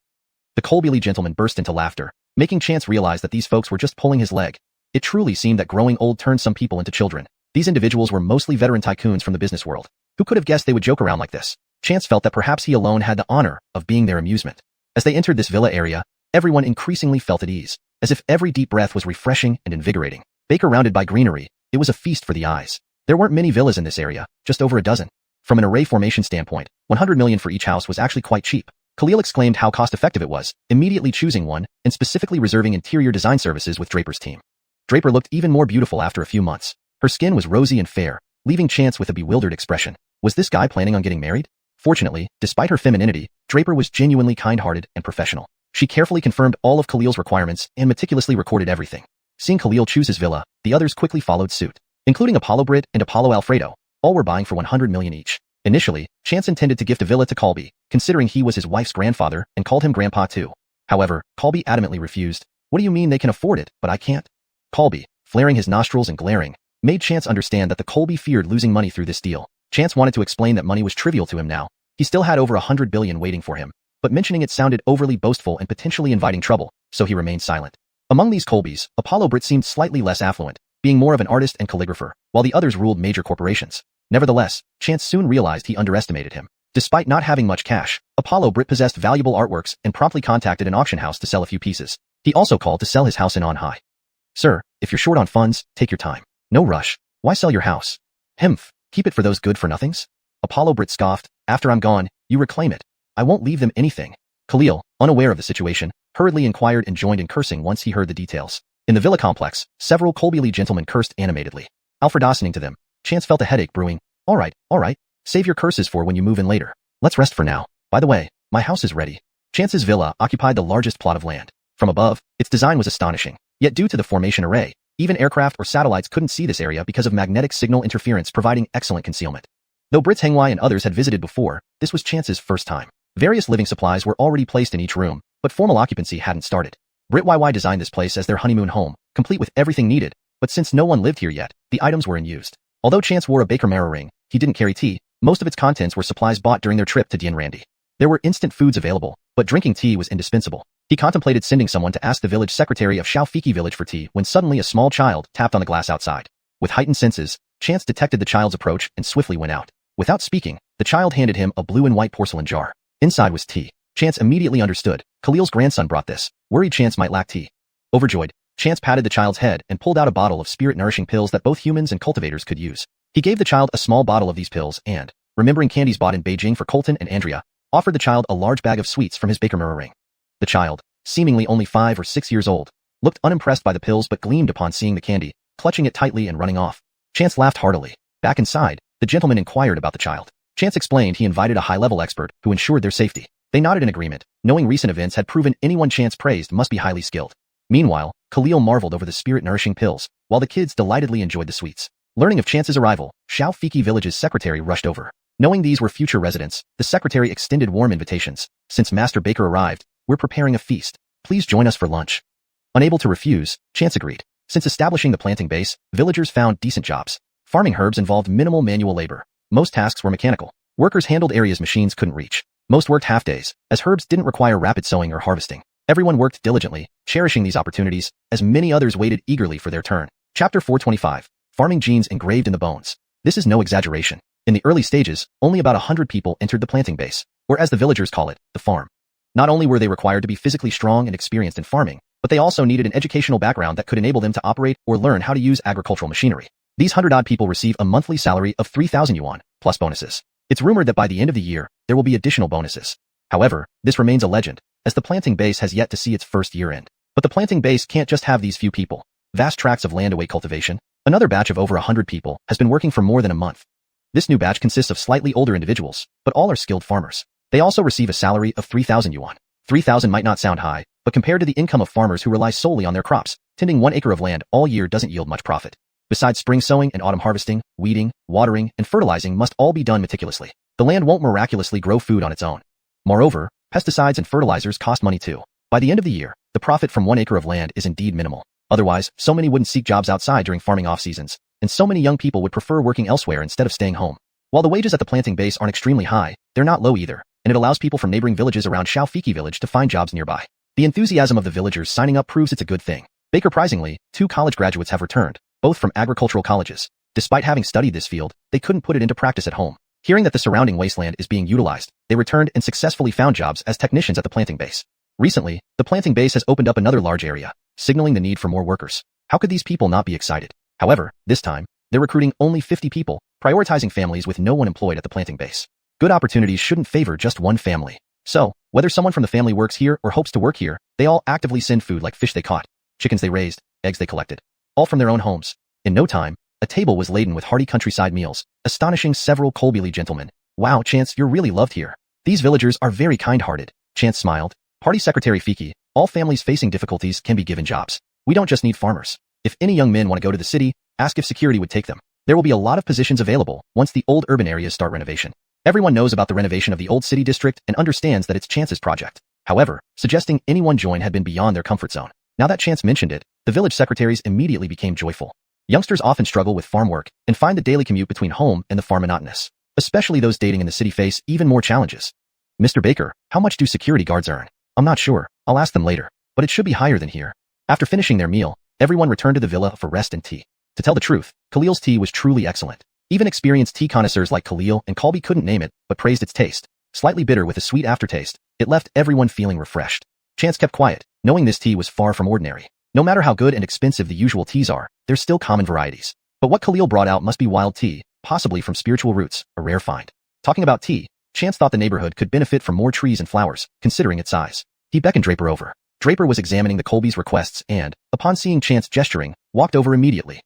The Colby gentleman burst into laughter, making Chance realize that these folks were just pulling his leg. It truly seemed that growing old turned some people into children. These individuals were mostly veteran tycoons from the business world. Who could have guessed they would joke around like this? Chance felt that perhaps he alone had the honor of being their amusement. As they entered this villa area, everyone increasingly felt at ease, as if every deep breath was refreshing and invigorating. Surrounded by greenery, it was a feast for the eyes. There weren't many villas in this area, just over a dozen. From an array formation standpoint, 100 million for each house was actually quite cheap. Khalil exclaimed how cost-effective it was, immediately choosing one, and specifically reserving interior design services with Draper's team. Draper looked even more beautiful after a few months. Her skin was rosy and fair, leaving Chance with a bewildered expression. Was this guy planning on getting married? Fortunately, despite her femininity, Draper was genuinely kind-hearted and professional. She carefully confirmed all of Khalil's requirements and meticulously recorded everything. Seeing Khalil choose his villa, the others quickly followed suit. Including Apollo Britt and Apollo Alfredo, all were buying for 100 million each. Initially, Chance intended to gift a villa to Colby, considering he was his wife's grandfather, and called him Grandpa too. However, Colby adamantly refused. What do you mean they can afford it, but I can't? Colby, flaring his nostrils and glaring, made Chance understand that the Colby feared losing money through this deal. Chance wanted to explain that money was trivial to him now. He still had over 100 billion waiting for him, but mentioning it sounded overly boastful and potentially inviting trouble, so he remained silent. Among these Colbys, Apollo Britt seemed slightly less affluent, being more of an artist and calligrapher, while the others ruled major corporations. Nevertheless, Chance soon realized he underestimated him. Despite not having much cash, Apollo Britt possessed valuable artworks and promptly contacted an auction house to sell a few pieces. He also called to sell his house in On High. Sir, if you're short on funds, take your time. No rush. Why sell your house? Himph, keep it for those good-for-nothings? Apollo Britt scoffed, after I'm gone, you reclaim it. I won't leave them anything. Khalil, unaware of the situation, hurriedly inquired and joined in cursing once he heard the details. In the villa complex, several Colby gentlemen cursed animatedly. Alfred listening to them. Chance felt a headache brewing. All right, save your curses for when you move in later. Let's rest for now. By the way, my house is ready. Chance's villa occupied the largest plot of land. From above, its design was astonishing. Yet due to the formation array, even aircraft or satellites couldn't see this area because of magnetic signal interference providing excellent concealment. Though Brits Hengwai and others had visited before, this was Chance's first time. Various living supplies were already placed in each room, but formal occupancy hadn't started. Brit YY designed this place as their honeymoon home, complete with everything needed, but since no one lived here yet, the items were unused. Although Chance wore a Baker Merrow ring, he didn't carry tea. Most of its contents were supplies bought during their trip to Dien Randy. There were instant foods available, but drinking tea was indispensable. He contemplated sending someone to ask the village secretary of Shaofiki village for tea when suddenly a small child tapped on the glass outside. With heightened senses, Chance detected the child's approach and swiftly went out. Without speaking, the child handed him a blue and white porcelain jar. Inside was tea. Chance immediately understood. Khalil's grandson brought this. Worried Chance might lack tea. Overjoyed, Chance patted the child's head and pulled out a bottle of spirit-nourishing pills that both humans and cultivators could use. He gave the child a small bottle of these pills and, remembering candies bought in Beijing for Colton and Andrea, offered the child a large bag of sweets from his Baker Merrow ring. The child, seemingly only 5 or 6 years old, looked unimpressed by the pills but gleamed upon seeing the candy, clutching it tightly and running off. Chance laughed heartily. Back inside, the gentleman inquired about the child. Chance explained he invited a high-level expert who ensured their safety. They nodded in agreement, knowing recent events had proven anyone Chance praised must be highly skilled. Meanwhile, Khalil marveled over the spirit-nourishing pills, while the kids delightedly enjoyed the sweets. Learning of Chance's arrival, Shaofiki village's secretary rushed over. Knowing these were future residents, the secretary extended warm invitations. Since Master Baker arrived, we're preparing a feast. Please join us for lunch. Unable to refuse, Chance agreed. Since establishing the planting base, villagers found decent jobs. Farming herbs involved minimal manual labor. Most tasks were mechanical. Workers handled areas machines couldn't reach. Most worked half-days, as herbs didn't require rapid sowing or harvesting. Everyone worked diligently, cherishing these opportunities, as many others waited eagerly for their turn. Chapter 425. Farming genes engraved in the bones. This is no exaggeration. In the early stages, only about 100 people entered the planting base, or as the villagers call it, the farm. Not only were they required to be physically strong and experienced in farming, but they also needed an educational background that could enable them to operate or learn how to use agricultural machinery. These 100-odd people receive a monthly salary of 3,000 yuan, plus bonuses. It's rumored that by the end of the year, there will be additional bonuses. However, this remains a legend, as the planting base has yet to see its first year end. But the planting base can't just have these few people. Vast tracts of land await cultivation. Another batch of over 100 people has been working for more than a month. This new batch consists of slightly older individuals, but all are skilled farmers. They also receive a salary of 3,000 yuan. 3,000 might not sound high, but compared to the income of farmers who rely solely on their crops, tending 1 acre of land all year doesn't yield much profit. Besides spring sowing and autumn harvesting, weeding, watering, and fertilizing must all be done meticulously. The land won't miraculously grow food on its own. Moreover, pesticides and fertilizers cost money too. By the end of the year, the profit from 1 acre of land is indeed minimal. Otherwise, so many wouldn't seek jobs outside during farming off-seasons, and so many young people would prefer working elsewhere instead of staying home. While the wages at the planting base aren't extremely high, they're not low either, and it allows people from neighboring villages around Shaofiki village to find jobs nearby. The enthusiasm of the villagers signing up proves it's a good thing. Baker surprisingly, 2 college graduates have returned, both from agricultural colleges. Despite having studied this field, they couldn't put it into practice at home. Hearing that the surrounding wasteland is being utilized, they returned and successfully found jobs as technicians at the planting base. Recently, the planting base has opened up another large area, signaling the need for more workers. How could these people not be excited? However, this time, they're recruiting only 50 people, prioritizing families with no one employed at the planting base. Good opportunities shouldn't favor just one family. So, whether someone from the family works here or hopes to work here, they all actively send food like fish they caught, chickens they raised, eggs they collected, all from their own homes. In no time, a table was laden with hearty countryside meals, astonishing several Kolbili gentlemen. Wow, Chance, you're really loved here. These villagers are very kind-hearted. Chance smiled. Party Secretary Fiki, all families facing difficulties can be given jobs. We don't just need farmers. If any young men want to go to the city, ask if security would take them. There will be a lot of positions available once the old urban areas start renovation. Everyone knows about the renovation of the old city district and understands that it's Chance's project. However, suggesting anyone join had been beyond their comfort zone. Now that Chance mentioned it, the village secretaries immediately became joyful. Youngsters often struggle with farm work and find the daily commute between home and the farm monotonous. Especially those dating in the city face even more challenges. Mr. Baker, how much do security guards earn? I'm not sure. I'll ask them later. But it should be higher than here. After finishing their meal, everyone returned to the villa for rest and tea. To tell the truth, Khalil's tea was truly excellent. Even experienced tea connoisseurs like Khalil and Colby couldn't name it, but praised its taste. Slightly bitter with a sweet aftertaste, it left everyone feeling refreshed. Chance kept quiet, knowing this tea was far from ordinary. No matter how good and expensive the usual teas are, there's still common varieties. But what Khalil brought out must be wild tea, possibly from spiritual roots, a rare find. Talking about tea, Chance thought the neighborhood could benefit from more trees and flowers, considering its size. He beckoned Draper over. Draper was examining the Colbys' requests and, upon seeing Chance gesturing, walked over immediately.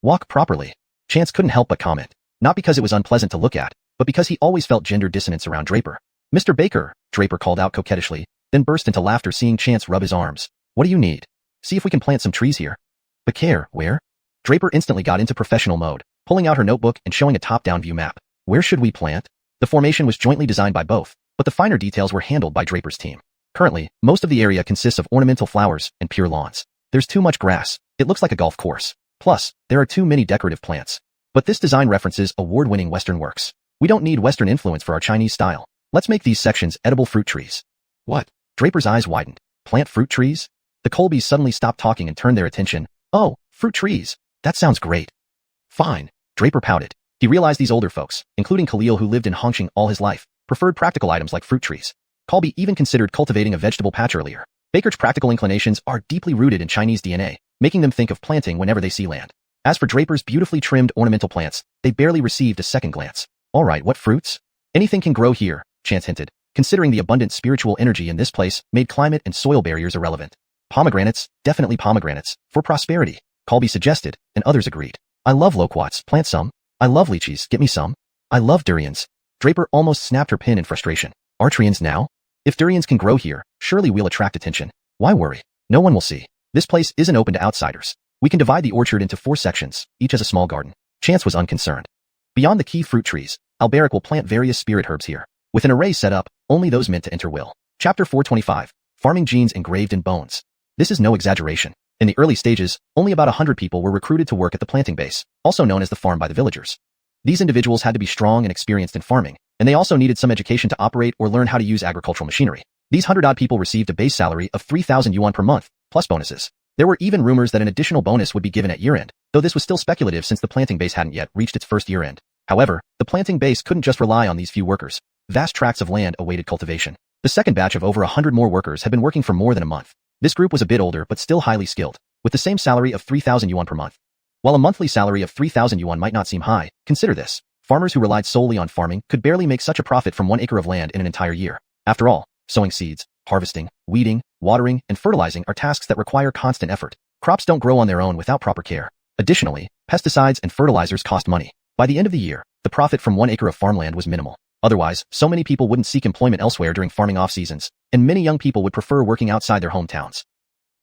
Walk properly. Chance couldn't help but comment. Not because it was unpleasant to look at, but because he always felt gender dissonance around Draper. Mr. Baker, Draper called out coquettishly, then burst into laughter seeing Chance rub his arms. What do you need? See if we can plant some trees here. But care, where? Draper instantly got into professional mode, pulling out her notebook and showing a top-down view map. Where should we plant? The formation was jointly designed by both, but the finer details were handled by Draper's team. Currently, most of the area consists of ornamental flowers and pure lawns. There's too much grass. It looks like a golf course. Plus, there are too many decorative plants. But this design references award-winning Western works. We don't need Western influence for our Chinese style. Let's make these sections edible fruit trees. What? Draper's eyes widened. Plant fruit trees? The Colbys suddenly stopped talking and turned their attention. Oh, fruit trees. That sounds great. Fine. Draper pouted. He realized these older folks, including Khalil who lived in Hongqing all his life, preferred practical items like fruit trees. Colby even considered cultivating a vegetable patch earlier. Baker's practical inclinations are deeply rooted in Chinese DNA, making them think of planting whenever they see land. As for Draper's beautifully trimmed ornamental plants, they barely received a second glance. All right, what fruits? Anything can grow here, Chance hinted, considering the abundant spiritual energy in this place made climate and soil barriers irrelevant. Pomegranates, definitely pomegranates, for prosperity, Colby suggested, and others agreed. I love loquats, plant some. I love lychees, get me some. I love durians. Draper almost snapped her pin in frustration. Artrians now? If durians can grow here, surely we'll attract attention. Why worry? No one will see. This place isn't open to outsiders. We can divide the orchard into 4 sections, each as a small garden. Chance was unconcerned. Beyond the key fruit trees, Alberic will plant various spirit herbs here. With an array set up, only those meant to enter will. Chapter 425. Farming genes engraved in bones. This is no exaggeration. In the early stages, only about 100 people were recruited to work at the planting base, also known as the farm by the villagers. These individuals had to be strong and experienced in farming, and they also needed some education to operate or learn how to use agricultural machinery. These 100-odd people received a base salary of 3,000 yuan per month, plus bonuses. There were even rumors that an additional bonus would be given at year-end, though this was still speculative since the planting base hadn't yet reached its first year-end. However, the planting base couldn't just rely on these few workers. Vast tracts of land awaited cultivation. The second batch of over 100 more workers had been working for more than a month. This group was a bit older but still highly skilled, with the same salary of 3,000 yuan per month. While a monthly salary of 3,000 yuan might not seem high, consider this. Farmers who relied solely on farming could barely make such a profit from 1 acre of land in an entire year. After all, sowing seeds, harvesting, weeding, watering, and fertilizing are tasks that require constant effort. Crops don't grow on their own without proper care. Additionally, pesticides and fertilizers cost money. By the end of the year, the profit from 1 acre of farmland was minimal. Otherwise, so many people wouldn't seek employment elsewhere during farming off-seasons, and many young people would prefer working outside their hometowns.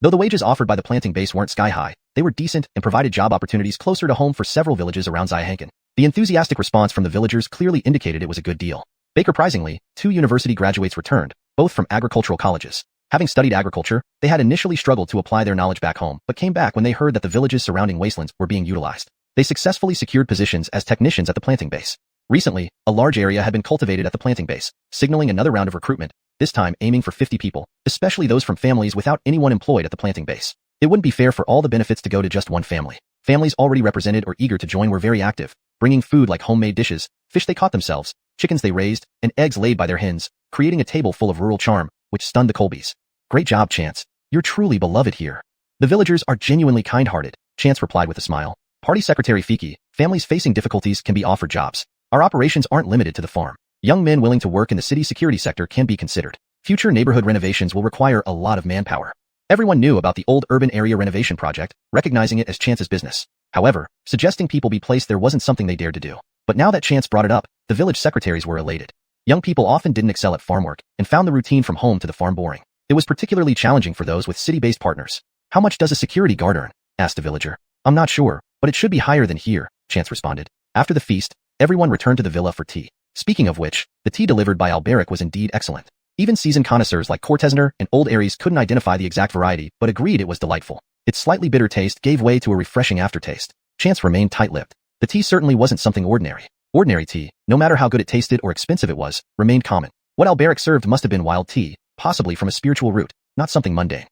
Though the wages offered by the planting base weren't sky-high, they were decent and provided job opportunities closer to home for several villages around Xiahankan. The enthusiastic response from the villagers clearly indicated it was a good deal. Surprisingly, 2 university graduates returned, both from agricultural colleges. Having studied agriculture, they had initially struggled to apply their knowledge back home, but came back when they heard that the villages surrounding wastelands were being utilized. They successfully secured positions as technicians at the planting base. Recently, a large area had been cultivated at the planting base, signaling another round of recruitment, this time aiming for 50 people, especially those from families without anyone employed at the planting base. It wouldn't be fair for all the benefits to go to just one family. Families already represented or eager to join were very active, bringing food like homemade dishes, fish they caught themselves, chickens they raised, and eggs laid by their hens, creating a table full of rural charm, which stunned the Colbys. Great job, Chance. You're truly beloved here. The villagers are genuinely kind-hearted, Chance replied with a smile. Party Secretary Fiki, families facing difficulties can be offered jobs. Our operations aren't limited to the farm. Young men willing to work in the city security sector can be considered. Future neighborhood renovations will require a lot of manpower. Everyone knew about the old urban area renovation project, recognizing it as Chance's business. However, suggesting people be placed there wasn't something they dared to do. But now that Chance brought it up, the village secretaries were elated. Young people often didn't excel at farm work and found the routine from home to the farm boring. It was particularly challenging for those with city-based partners. How much does a security guard earn? Asked a villager. I'm not sure, but it should be higher than here, Chance responded. After the feast, everyone returned to the villa for tea. Speaking of which, the tea delivered by Alberic was indeed excellent. Even seasoned connoisseurs like Cortesner and Old Aries couldn't identify the exact variety, but agreed it was delightful. Its slightly bitter taste gave way to a refreshing aftertaste. Chance remained tight-lipped. The tea certainly wasn't something ordinary. Ordinary tea, no matter how good it tasted or expensive it was, remained common. What Alberic served must have been wild tea, possibly from a spiritual root, not something mundane.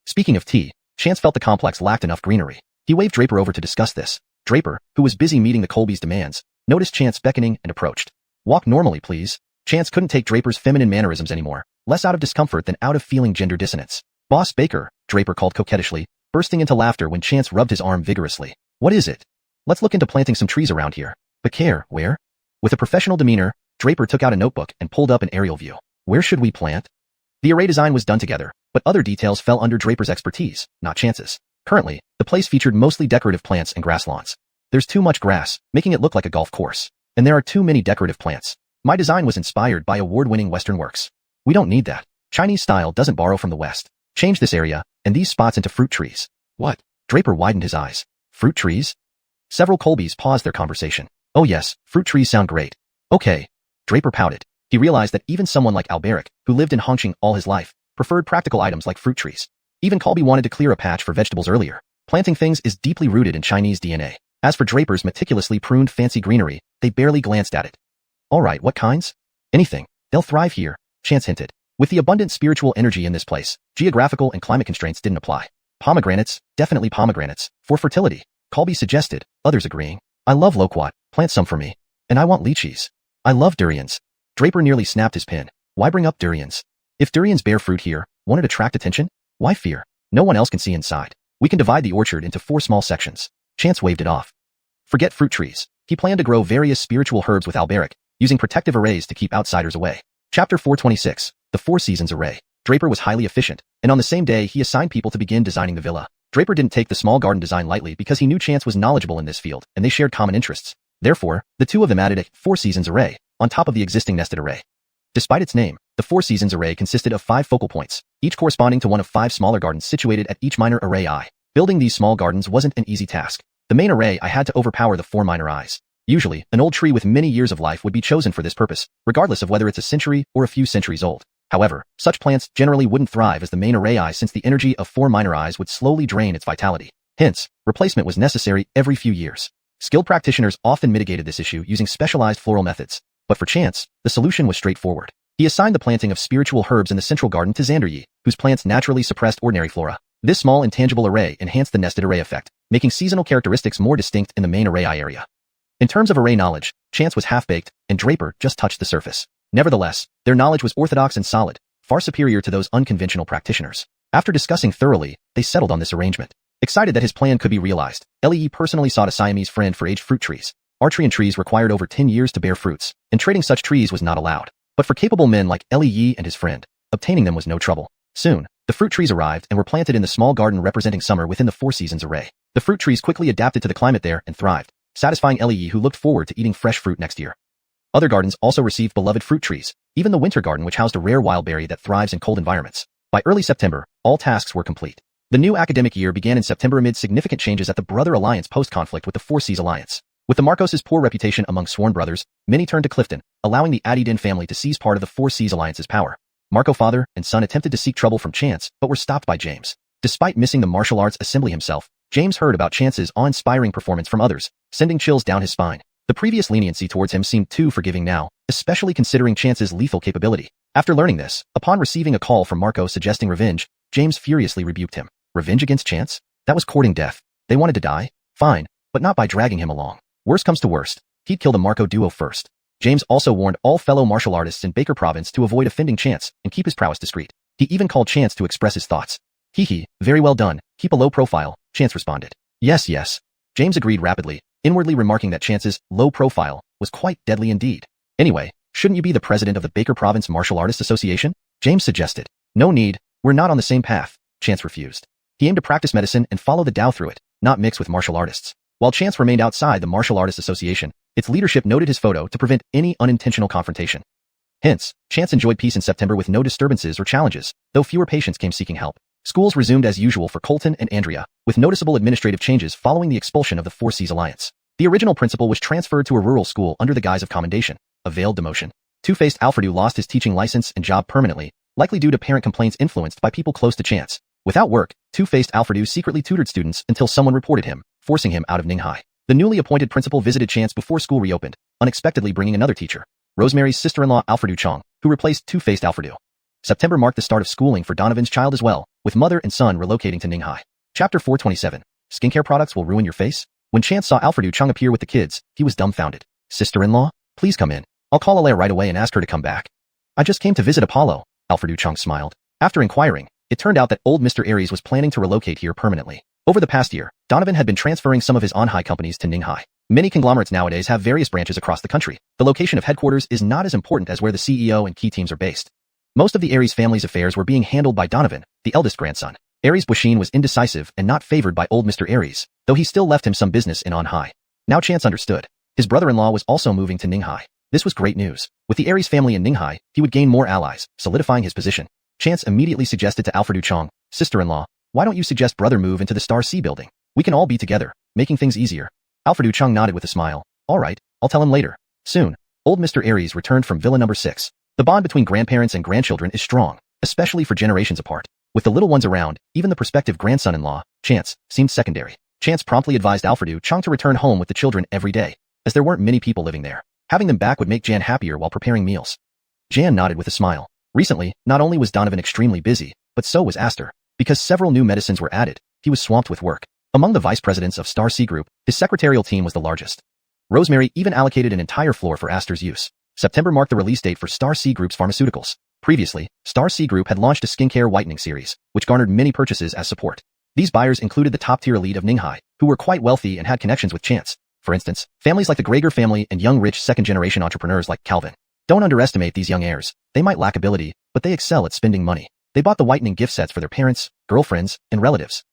Speaking of tea, Chance felt the complex lacked enough greenery. He waved Draper over to discuss this. Draper, who was busy meeting the Colbys' demands, noticed Chance beckoning and approached. Walk normally, please. Chance couldn't take Draper's feminine mannerisms anymore, less out of discomfort than out of feeling gender dissonance. Boss Baker, Draper called coquettishly, bursting into laughter when Chance rubbed his arm vigorously. What is it? Let's look into planting some trees around here. Baker, where? With a professional demeanor, Draper took out a notebook and pulled up an aerial view. Where should we plant? The array design was done together, but other details fell under Draper's expertise, not Chance's. Currently, the place featured mostly decorative plants and grass lawns. There's too much grass, making it look like a golf course. And there are too many decorative plants. My design was inspired by award-winning Western works. We don't need that. Chinese style doesn't borrow from the West. Change this area, and these spots into fruit trees. What? Draper widened his eyes. Fruit trees? Several Colbys paused their conversation. Oh yes, fruit trees sound great. Okay. Draper pouted. He realized that even someone like Alberic, who lived in Hongqing all his life, preferred practical items like fruit trees. Even Colby wanted to clear a patch for vegetables earlier. Planting things is deeply rooted in Chinese DNA. As for Draper's meticulously pruned fancy greenery, they barely glanced at it. All right, what kinds? Anything. They'll thrive here, Chance hinted. With the abundant spiritual energy in this place, geographical and climate constraints didn't apply. Pomegranates, definitely pomegranates, for fertility, Colby suggested, others agreeing. I love loquat, plant some for me. And I want lychees. I love durians. Draper nearly snapped his pen. Why bring up durians? If durians bear fruit here, won't it attract attention? Why fear? No one else can see inside. We can divide the orchard into 4 small sections. Chance waved it off. Forget fruit trees. He planned to grow various spiritual herbs with albaric, using protective arrays to keep outsiders away. Chapter 426, the 4 Seasons Array. Draper was highly efficient, and on the same day he assigned people to begin designing the villa. Draper didn't take the small garden design lightly because he knew Chance was knowledgeable in this field, and they shared common interests. Therefore, the two of them added a 4 Seasons Array, on top of the existing nested array. Despite its name, the 4 Seasons Array consisted of 5 focal points, each corresponding to one of 5 smaller gardens situated at each minor array eye. Building these small gardens wasn't an easy task. The main array eye had to overpower the 4 minor eyes. Usually, an old tree with many years of life would be chosen for this purpose, regardless of whether it's a century or a few centuries old. However, such plants generally wouldn't thrive as the main array eye since the energy of 4 minor eyes would slowly drain its vitality. Hence, replacement was necessary every few years. Skilled practitioners often mitigated this issue using specialized floral methods. But for Chance, the solution was straightforward. He assigned the planting of spiritual herbs in the central garden to Xanderyi, whose plants naturally suppressed ordinary flora. This small intangible array enhanced the nested array effect, making seasonal characteristics more distinct in the main array eye area. In terms of array knowledge, Chance was half-baked, and Draper just touched the surface. Nevertheless, their knowledge was orthodox and solid, far superior to those unconventional practitioners. After discussing thoroughly, they settled on this arrangement. Excited that his plan could be realized, Lee personally sought a Siamese friend for aged fruit trees. Archery trees required over 10 years to bear fruits, and trading such trees was not allowed. But for capable men like Lee and his friend, obtaining them was no trouble. Soon, the fruit trees arrived and were planted in the small garden representing summer within the 4 Seasons Array. The fruit trees quickly adapted to the climate there and thrived, satisfying Lee who looked forward to eating fresh fruit next year. Other gardens also received beloved fruit trees, even the winter garden which housed a rare wild berry that thrives in cold environments. By early September, all tasks were complete. The new academic year began in September amid significant changes at the Brother Alliance post-conflict with the 4 Seas Alliance. With the Marcoses' poor reputation among sworn brothers, many turned to Clifton, allowing the Addydin family to seize part of the 4 Seas Alliance's power. Marco father and son attempted to seek trouble from Chance, but were stopped by James. Despite missing the martial arts assembly himself, James heard about Chance's awe-inspiring performance from others, sending chills down his spine. The previous leniency towards him seemed too forgiving now, especially considering Chance's lethal capability. After learning this, upon receiving a call from Marco suggesting revenge, James furiously rebuked him. Revenge against Chance? That was courting death. They wanted to die? Fine, but not by dragging him along. Worst comes to worst, he'd kill the Marco duo first. James also warned all fellow martial artists in Baker Province to avoid offending Chance and keep his prowess discreet. He even called Chance to express his thoughts. Hee, very well done, keep a low profile, Chance responded. Yes. James agreed rapidly, inwardly remarking that Chance's low profile was quite deadly indeed. Anyway, shouldn't you be the president of the Baker Province Martial Artists Association? James suggested. No need, we're not on the same path, Chance refused. He aimed to practice medicine and follow the Tao through it, not mix with martial artists. While Chance remained outside the Martial Artists Association, its leadership noted his photo to prevent any unintentional confrontation. Hence, Chance enjoyed peace in September with no disturbances or challenges, though fewer patients came seeking help. Schools resumed as usual for Colton and Andrea, with noticeable administrative changes following the expulsion of the 4 Seas Alliance. The original principal was transferred to a rural school under the guise of commendation, a veiled demotion. Two-Faced Alfredu lost his teaching license and job permanently, likely due to parent complaints influenced by people close to Chance. Without work, Two-Faced Alfredu secretly tutored students until someone reported him, forcing him out of Ninghai. The newly appointed principal visited Chance before school reopened, unexpectedly bringing another teacher, Rosemary's sister-in-law Alfredu Chong, who replaced Two-Faced Alfredu. September marked the start of schooling for Donovan's child as well, with mother and son relocating to Ninghai. Chapter 427. Skincare products will ruin your face? When Chance saw Alfredu Chong appear with the kids, he was dumbfounded. Sister-in-law? Please come in. I'll call Alea right away and ask her to come back. I just came to visit Apollo, Alfredu Chong smiled. After inquiring, it turned out that old Mr. Aries was planning to relocate here permanently. Over the past year, Donovan had been transferring some of his Anhai companies to Ninghai. Many conglomerates nowadays have various branches across the country. The location of headquarters is not as important as where the CEO and key teams are based. Most of the Aries family's affairs were being handled by Donovan, the eldest grandson. Aries Busheen was indecisive and not favored by old Mr. Aries, though he still left him some business in Anhai. Now Chance understood. His brother-in-law was also moving to Ninghai. This was great news. With the Aries family in Ninghai, he would gain more allies, solidifying his position. Chance immediately suggested to Alfredu Chong, sister-in-law, why don't you suggest brother move into the Star C building? We can all be together, making things easier. Alfredu Chong nodded with a smile. All right, I'll tell him later. Soon, old Mr. Aries returned from Villa number 6. The bond between grandparents and grandchildren is strong, especially for generations apart. With the little ones around, even the prospective grandson-in-law, Chance, seemed secondary. Chance promptly advised Alfredo Chang to return home with the children every day, as there weren't many people living there. Having them back would make Jan happier while preparing meals. Jan nodded with a smile. Recently, not only was Donovan extremely busy, but so was Aster. Because several new medicines were added, he was swamped with work. Among the vice presidents of Star C Group, his secretarial team was the largest. Rosemary even allocated an entire floor for Aster's use. September marked the release date for Star C Group's pharmaceuticals. Previously, Star C Group had launched a skincare whitening series, which garnered many purchases as support. These buyers included the top-tier elite of Ninghai, who were quite wealthy and had connections with Chance. For instance, families like the Gregor family and young rich second-generation entrepreneurs like Calvin. Don't underestimate these young heirs. They might lack ability, but they excel at spending money. They bought the whitening gift sets for their parents, girlfriends, and relatives.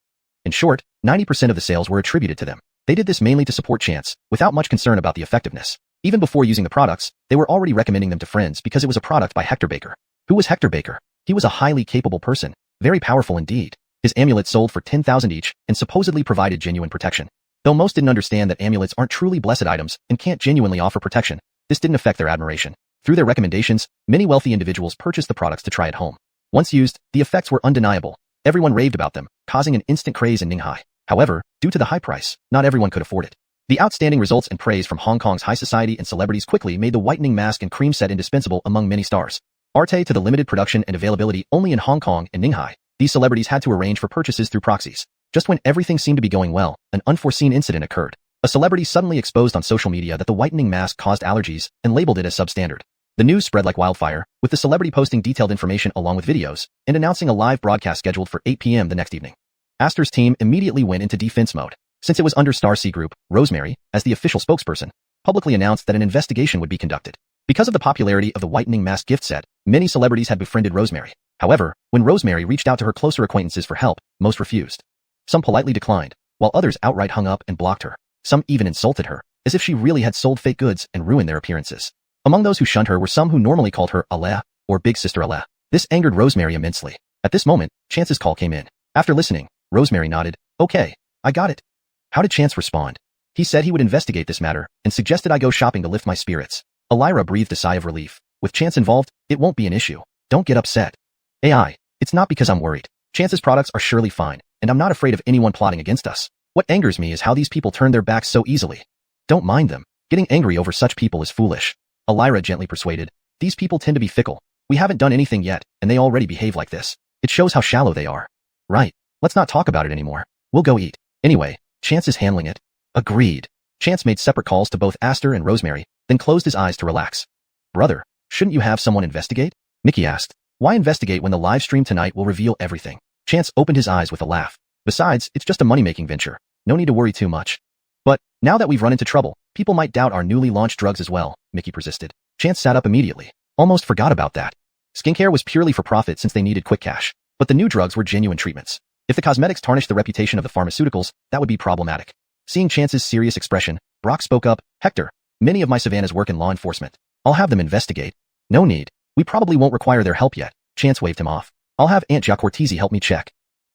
In short, 90% of the sales were attributed to them. They did this mainly to support Chance, without much concern about the effectiveness. Even before using the products, they were already recommending them to friends because it was a product by Hector Baker. Who was Hector Baker? He was a highly capable person, very powerful indeed. His amulets sold for 10,000 each and supposedly provided genuine protection. Though most didn't understand that amulets aren't truly blessed items and can't genuinely offer protection, this didn't affect their admiration. Through their recommendations, many wealthy individuals purchased the products to try at home. Once used, the effects were undeniable. Everyone raved about them, causing an instant craze in Ninghai. However, due to the high price, not everyone could afford it. The outstanding results and praise from Hong Kong's high society and celebrities quickly made the whitening mask and cream set indispensable among many stars. Arte to the limited production and availability only in Hong Kong and Ninghai, these celebrities had to arrange for purchases through proxies. Just when everything seemed to be going well, an unforeseen incident occurred. A celebrity suddenly exposed on social media that the whitening mask caused allergies and labeled it as substandard. The news spread like wildfire, with the celebrity posting detailed information along with videos and announcing a live broadcast scheduled for 8 p.m. the next evening. Aster's team immediately went into defense mode. Since it was under Star C Group, Rosemary, as the official spokesperson, publicly announced that an investigation would be conducted. Because of the popularity of the whitening mask gift set, many celebrities had befriended Rosemary. However, when Rosemary reached out to her closer acquaintances for help, most refused. Some politely declined, while others outright hung up and blocked her. Some even insulted her, as if she really had sold fake goods and ruined their appearances. Among those who shunned her were some who normally called her Alea, or Big Sister Alea. This angered Rosemary immensely. At this moment, Chance's call came in. After listening, Rosemary nodded. Okay, I got it. How did Chance respond? He said he would investigate this matter and suggested I go shopping to lift my spirits. Elira breathed a sigh of relief. With Chance involved, it won't be an issue. Don't get upset. AI, it's not because I'm worried. Chance's products are surely fine, and I'm not afraid of anyone plotting against us. What angers me is how these people turn their backs so easily. Don't mind them. Getting angry over such people is foolish. Elira gently persuaded. These people tend to be fickle. We haven't done anything yet, and they already behave like this. It shows how shallow they are. Right. Let's not talk about it anymore. We'll go eat. Anyway, Chance is handling it. Agreed. Chance made separate calls to both Aster and Rosemary, then closed his eyes to relax. Brother, shouldn't you have someone investigate? Mickey asked. Why investigate when the live stream tonight will reveal everything? Chance opened his eyes with a laugh. Besides, it's just a money-making venture. No need to worry too much. But, now that we've run into trouble, people might doubt our newly launched drugs as well, Mickey persisted. Chance sat up immediately. Almost forgot about that. Skincare was purely for profit since they needed quick cash. But the new drugs were genuine treatments. If the cosmetics tarnished the reputation of the pharmaceuticals, that would be problematic. Seeing Chance's serious expression, Brock spoke up. Hector, many of my Savannahs work in law enforcement. I'll have them investigate. No need. We probably won't require their help yet. Chance waved him off. I'll have Aunt Giacortese help me check.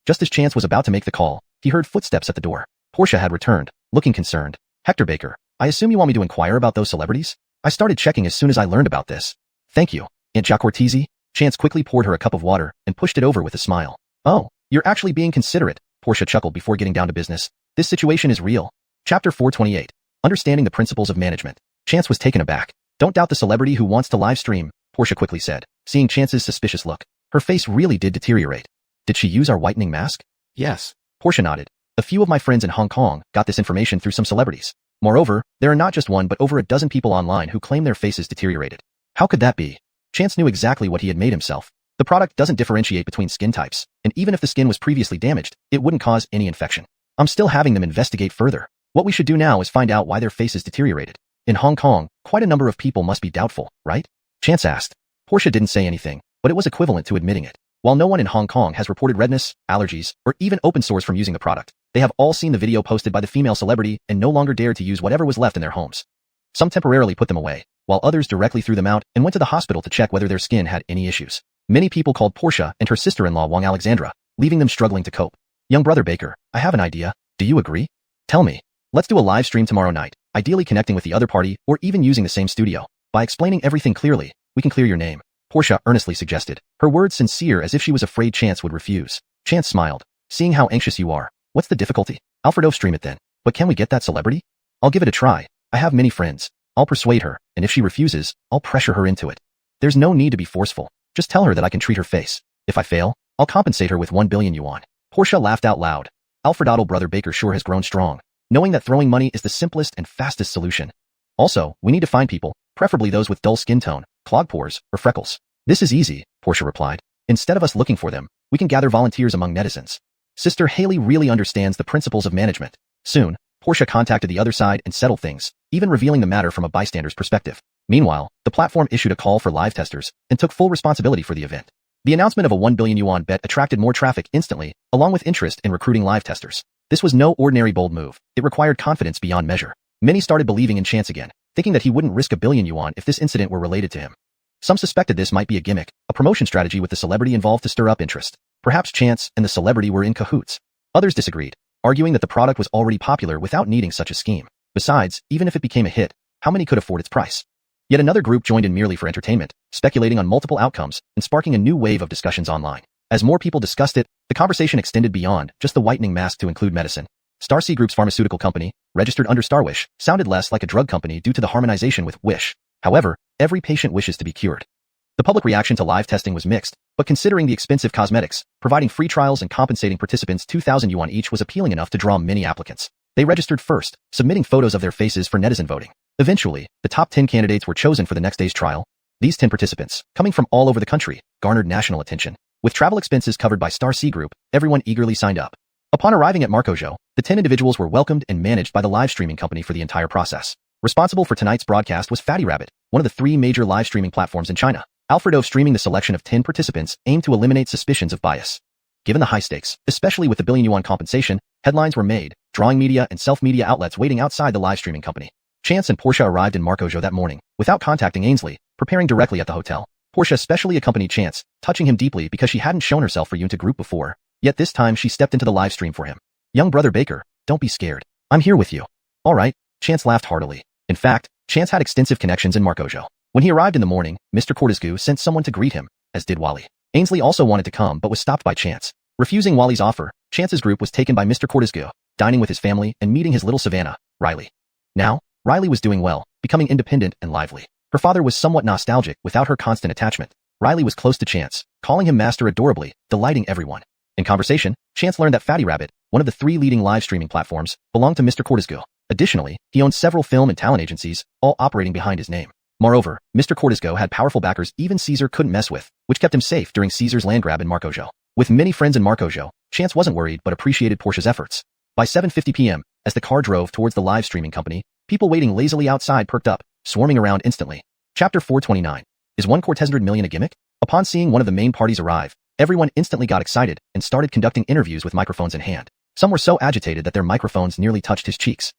Just as Chance was about to make the call, he heard footsteps at the door. Portia had returned, looking concerned. Hector Baker, I assume you want me to inquire about those celebrities? I started checking as soon as I learned about this. Thank you, Aunt Giacortese. Chance quickly poured her a cup of water and pushed it over with a smile. Oh, you're actually being considerate, Portia chuckled before getting down to business. This situation is real. Chapter 428. Understanding the Principles of Management. Chance was taken aback. Don't doubt the celebrity who wants to live stream, Portia quickly said, seeing Chance's suspicious look. Her face really did deteriorate. Did she use our whitening mask? Yes. Portia nodded. A few of my friends in Hong Kong got this information through some celebrities. Moreover, there are not just one but over a dozen people online who claim their faces deteriorated. How could that be? Chance knew exactly what he had made himself. The product doesn't differentiate between skin types, and even if the skin was previously damaged, it wouldn't cause any infection. I'm still having them investigate further. What we should do now is find out why their faces deteriorated. In Hong Kong, quite a number of people must be doubtful, right? Chance asked. Portia didn't say anything, but it was equivalent to admitting it. While no one in Hong Kong has reported redness, allergies, or even open sores from using the product, they have all seen the video posted by the female celebrity and no longer dared to use whatever was left in their homes. Some temporarily put them away, while others directly threw them out and went to the hospital to check whether their skin had any issues. Many people called Portia and her sister-in-law Wang Alexandra, leaving them struggling to cope. Young brother Baker, I have an idea. Do you agree? Tell me. Let's do a live stream tomorrow night, ideally connecting with the other party or even using the same studio. By explaining everything clearly, we can clear your name. Portia earnestly suggested, her words sincere as if she was afraid Chance would refuse. Chance smiled. Seeing how anxious you are, what's the difficulty? Alfredo, stream it then. But can we get that celebrity? I'll give it a try. I have many friends. I'll persuade her, and if she refuses, I'll pressure her into it. There's no need to be forceful. Just tell her that I can treat her face. If I fail, I'll compensate her with 1 billion yuan. Portia laughed out loud. Alfredo brother Baker sure has grown strong, knowing that throwing money is the simplest and fastest solution. Also, we need to find people, preferably those with dull skin tone, clogged pores, or freckles. This is easy, Portia replied. Instead of us looking for them, we can gather volunteers among netizens. Sister Haley really understands the principles of management. Soon, Portia contacted the other side and settled things, even revealing the matter from a bystander's perspective. Meanwhile, the platform issued a call for live testers and took full responsibility for the event. The announcement of a 1 billion yuan bet attracted more traffic instantly, along with interest in recruiting live testers. This was no ordinary bold move. It required confidence beyond measure. Many started believing in Chance again, thinking that he wouldn't risk 1 billion yuan if this incident were related to him. Some suspected this might be a gimmick, a promotion strategy with the celebrity involved to stir up interest. Perhaps Chance and the celebrity were in cahoots. Others disagreed, arguing that the product was already popular without needing such a scheme. Besides, even if it became a hit, how many could afford its price? Yet another group joined in merely for entertainment, speculating on multiple outcomes and sparking a new wave of discussions online. As more people discussed it, the conversation extended beyond just the whitening mask to include medicine. Star C Group's pharmaceutical company, registered under Star Wish, sounded less like a drug company due to the harmonization with Wish. However, every patient wishes to be cured. The public reaction to live testing was mixed, but considering the expensive cosmetics, providing free trials and compensating participants 2,000 yuan each was appealing enough to draw many applicants. They registered first, submitting photos of their faces for netizen voting. Eventually, the top 10 candidates were chosen for the next day's trial. These 10 participants, coming from all over the country, garnered national attention. With travel expenses covered by Star C Group, everyone eagerly signed up. Upon arriving at Marcojo, the 10 individuals were welcomed and managed by the live streaming company for the entire process. Responsible for tonight's broadcast was Fatty Rabbit, one of the 3 major live streaming platforms in China. Alfredo streaming the selection of 10 participants aimed to eliminate suspicions of bias. Given the high stakes, especially with the 1 billion yuan compensation, headlines were made, drawing media and self-media outlets waiting outside the live streaming company. Chance and Portia arrived in Marcojo that morning, without contacting Ainsley, preparing directly at the hotel. Portia especially accompanied Chance, touching him deeply because she hadn't shown herself for Yunta Group before. Yet this time she stepped into the live stream for him. Young brother Baker, don't be scared. I'm here with you. All right, Chance laughed heartily. In fact, Chance had extensive connections in Marcojo. When he arrived in the morning, Mr. Cortescu sent someone to greet him, as did Wally. Ainsley also wanted to come but was stopped by Chance. Refusing Wally's offer, Chance's group was taken by Mr. Cortescu, dining with his family and meeting his little Savannah, Riley. Now, Riley was doing well, becoming independent and lively. Her father was somewhat nostalgic without her constant attachment. Riley was close to Chance, calling him master adorably, delighting everyone. In conversation, Chance learned that Fatty Rabbit, one of the 3 leading live streaming platforms, belonged to Mr. Cortescu. Additionally, he owned several film and talent agencies, all operating behind his name. Moreover, Mr. Cortescu had powerful backers even Caesar couldn't mess with, which kept him safe during Caesar's land grab in Marcojo. With many friends in Marcojo, Chance wasn't worried but appreciated Portia's efforts. By 7:50 p.m., as the car drove towards the live streaming company, people waiting lazily outside perked up, swarming around instantly. Chapter 429. Is 100 million a gimmick? Upon seeing one of the main parties arrive, everyone instantly got excited and started conducting interviews with microphones in hand. Some were so agitated that their microphones nearly touched his cheeks.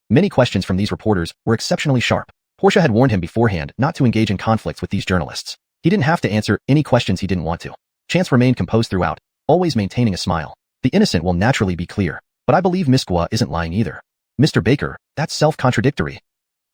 Many questions from these reporters were exceptionally sharp. Portia had warned him beforehand not to engage in conflicts with these journalists. He didn't have to answer any questions he didn't want to. Chance remained composed throughout, always maintaining a smile. The innocent will naturally be clear, but I believe Miss Gua isn't lying either. Mr. Baker, that's self-contradictory.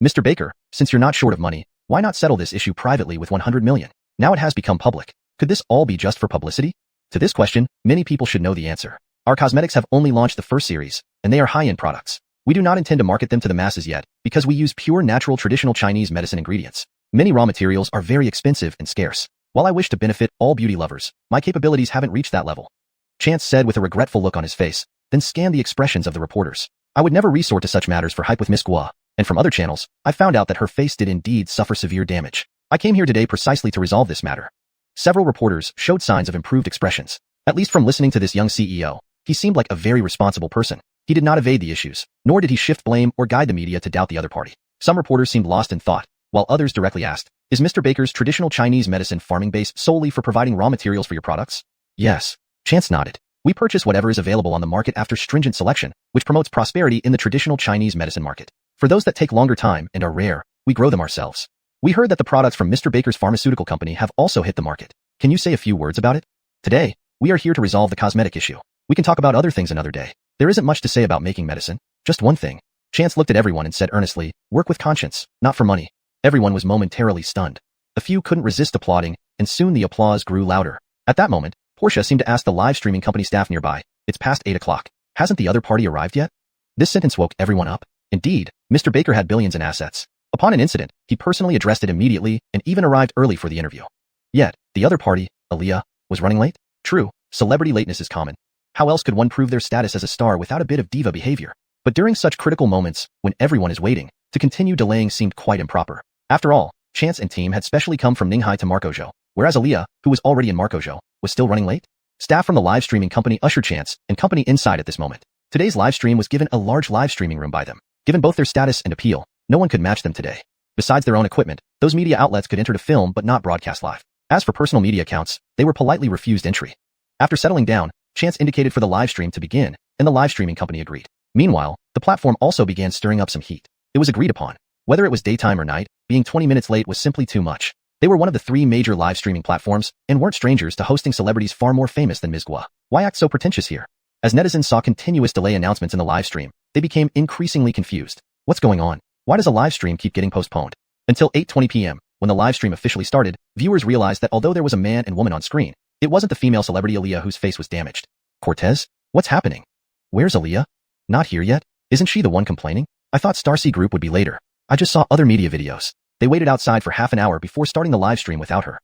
Mr. Baker, since you're not short of money, why not settle this issue privately with 100 million? Now it has become public. Could this all be just for publicity? To this question, many people should know the answer. Our cosmetics have only launched the first series, and they are high-end products. We do not intend to market them to the masses yet, because we use pure natural traditional Chinese medicine ingredients. Many raw materials are very expensive and scarce. While I wish to benefit all beauty lovers, my capabilities haven't reached that level. Chance said with a regretful look on his face, then scanned the expressions of the reporters. I would never resort to such matters for hype with Miss Gua, and from other channels, I found out that her face did indeed suffer severe damage. I came here today precisely to resolve this matter. Several reporters showed signs of improved expressions. At least from listening to this young CEO, he seemed like a very responsible person. He did not evade the issues, nor did he shift blame or guide the media to doubt the other party. Some reporters seemed lost in thought, while others directly asked, is Mr. Baker's traditional Chinese medicine farming base solely for providing raw materials for your products? Yes. Chance nodded. We purchase whatever is available on the market after stringent selection, which promotes prosperity in the traditional Chinese medicine market. For those that take longer time and are rare, we grow them ourselves. We heard that the products from Mr. Baker's pharmaceutical company have also hit the market. Can you say a few words about it? Today, we are here to resolve the cosmetic issue. We can talk about other things another day. There isn't much to say about making medicine. Just one thing. Chance looked at everyone and said earnestly, work with conscience, not for money. Everyone was momentarily stunned. A few couldn't resist applauding, and soon the applause grew louder. At that moment, Portia seemed to ask the live streaming company staff nearby, "It's past 8 o'clock. Hasn't the other party arrived yet?" This sentence woke everyone up. Indeed, Mr. Baker had billions in assets. Upon an incident, he personally addressed it immediately and even arrived early for the interview. Yet, the other party, Aaliyah, was running late? True, celebrity lateness is common. How else could one prove their status as a star without a bit of diva behavior? But during such critical moments, when everyone is waiting, to continue delaying seemed quite improper. After all, Chance and team had specially come from Ninghai to Marcojo, whereas Aaliyah, who was already in Marcojo, was still running late? Staff from the live streaming company ushered Chance and company inside at this moment. Today's live stream was given a large live streaming room by them. Given both their status and appeal, no one could match them today. Besides their own equipment, those media outlets could enter to film but not broadcast live. As for personal media accounts, they were politely refused entry. After settling down, Chance indicated for the live stream to begin, and the live streaming company agreed. Meanwhile, the platform also began stirring up some heat. It was agreed upon. Whether it was daytime or night, being 20 minutes late was simply too much. They were one of the 3 major live streaming platforms, and weren't strangers to hosting celebrities far more famous than Ms. Gua. Why act so pretentious here? As netizens saw continuous delay announcements in the live stream, they became increasingly confused. What's going on? Why does a live stream keep getting postponed? Until 8:20 p.m., when the live stream officially started, viewers realized that although there was a man and woman on screen, it wasn't the female celebrity Aaliyah whose face was damaged. Cortez? What's happening? Where's Aaliyah? Not here yet? Isn't she the one complaining? I thought Starcy Group would be later. I just saw other media videos. They waited outside for half an hour before starting the live stream without her.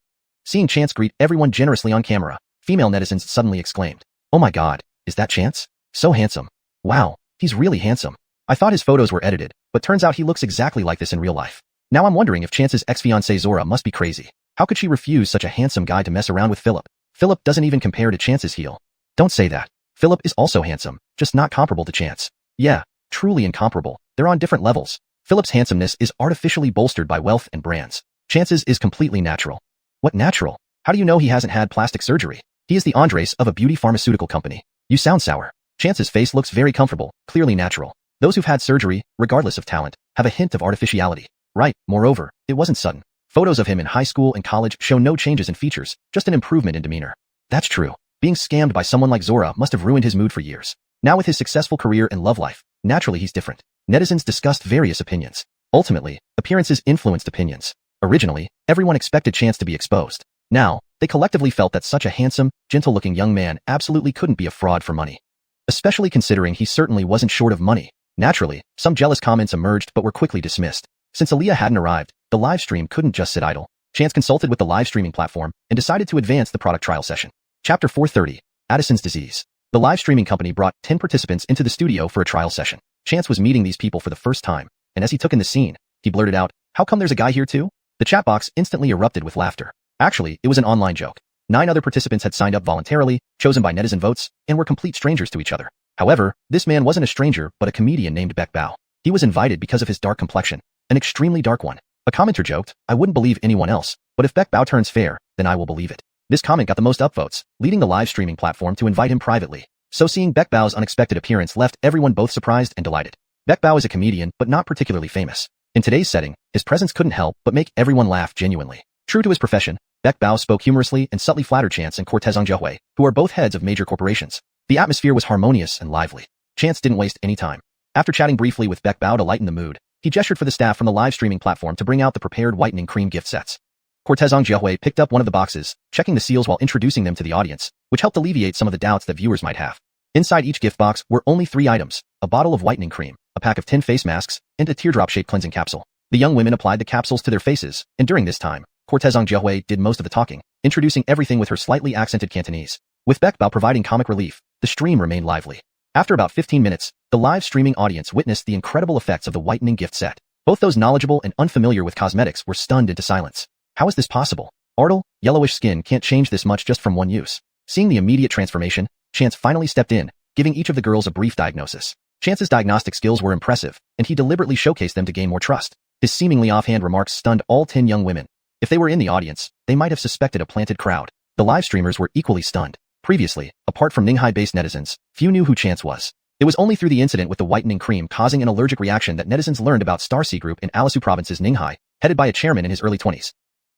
Seeing Chance greet everyone generously on camera, female netizens suddenly exclaimed, "Oh my god, is that Chance? So handsome. Wow, he's really handsome. I thought his photos were edited, but turns out he looks exactly like this in real life. Now I'm wondering if Chance's ex-fiancée Zora must be crazy. How could she refuse such a handsome guy to mess around with Philip? Philip doesn't even compare to Chance's heel. Don't say that. Philip is also handsome, just not comparable to Chance. Yeah, truly incomparable. They're on different levels. Philip's handsomeness is artificially bolstered by wealth and brands. Chance's is completely natural." "What natural? How do you know he hasn't had plastic surgery? He is the Andres of a beauty pharmaceutical company. You sound sour." "Chance's face looks very comfortable, clearly natural. Those who've had surgery, regardless of talent, have a hint of artificiality." "Right, moreover, it wasn't sudden. Photos of him in high school and college show no changes in features, just an improvement in demeanor." "That's true. Being scammed by someone like Zora must have ruined his mood for years. Now with his successful career and love life, naturally he's different." Netizens discussed various opinions. Ultimately, appearances influenced opinions. Originally, everyone expected Chance to be exposed. Now, they collectively felt that such a handsome, gentle-looking young man absolutely couldn't be a fraud for money. Especially considering he certainly wasn't short of money. Naturally, some jealous comments emerged but were quickly dismissed. Since Aaliyah hadn't arrived, the live stream couldn't just sit idle. Chance consulted with the live streaming platform and decided to advance the product trial session. Chapter 430, Addison's Disease. The live streaming company brought 10 participants into the studio for a trial session. Chance was meeting these people for the first time, and as he took in the scene, he blurted out, "How come there's a guy here too?" The chat box instantly erupted with laughter. Actually, it was an online joke. 9 other participants had signed up voluntarily, chosen by netizen votes, and were complete strangers to each other. However, this man wasn't a stranger but a comedian named Beck Bao. He was invited because of his dark complexion, an extremely dark one. A commenter joked, "I wouldn't believe anyone else, but if Beck Bao turns fair, then I will believe it." This comment got the most upvotes, leading the live streaming platform to invite him privately. So seeing Beck Bao's unexpected appearance left everyone both surprised and delighted. Beck Bao is a comedian, but not particularly famous. In today's setting, his presence couldn't help but make everyone laugh genuinely. True to his profession, Beck Bao spoke humorously and subtly flattered Chance and Cortez Jiahui, who are both heads of major corporations. The atmosphere was harmonious and lively. Chance didn't waste any time. After chatting briefly with Beck Bao to lighten the mood, he gestured for the staff from the live streaming platform to bring out the prepared whitening cream gift sets. Cortez Jiahui picked up one of the boxes, checking the seals while introducing them to the audience, which helped alleviate some of the doubts that viewers might have. Inside each gift box were only 3 items: a bottle of whitening cream, a pack of 10 face masks, and a teardrop-shaped cleansing capsule. The young women applied the capsules to their faces, and during this time, Cortez Jiahui did most of the talking, introducing everything with her slightly accented Cantonese. With Beck Bao providing comic relief, the stream remained lively. After about 15 minutes, the live streaming audience witnessed the incredible effects of the whitening gift set. Both those knowledgeable and unfamiliar with cosmetics were stunned into silence. How is this possible? Ardell, yellowish skin can't change this much just from one use. Seeing the immediate transformation, Chance finally stepped in, giving each of the girls a brief diagnosis. Chance's diagnostic skills were impressive, and he deliberately showcased them to gain more trust. His seemingly offhand remarks stunned all 10 young women. If they were in the audience, they might have suspected a planted crowd. The live streamers were equally stunned. Previously, apart from Ninghai-based netizens, few knew who Chance was. It was only through the incident with the whitening cream causing an allergic reaction that netizens learned about Starcy Group in Alisu Province's Ninghai, headed by a chairman in his early 20s.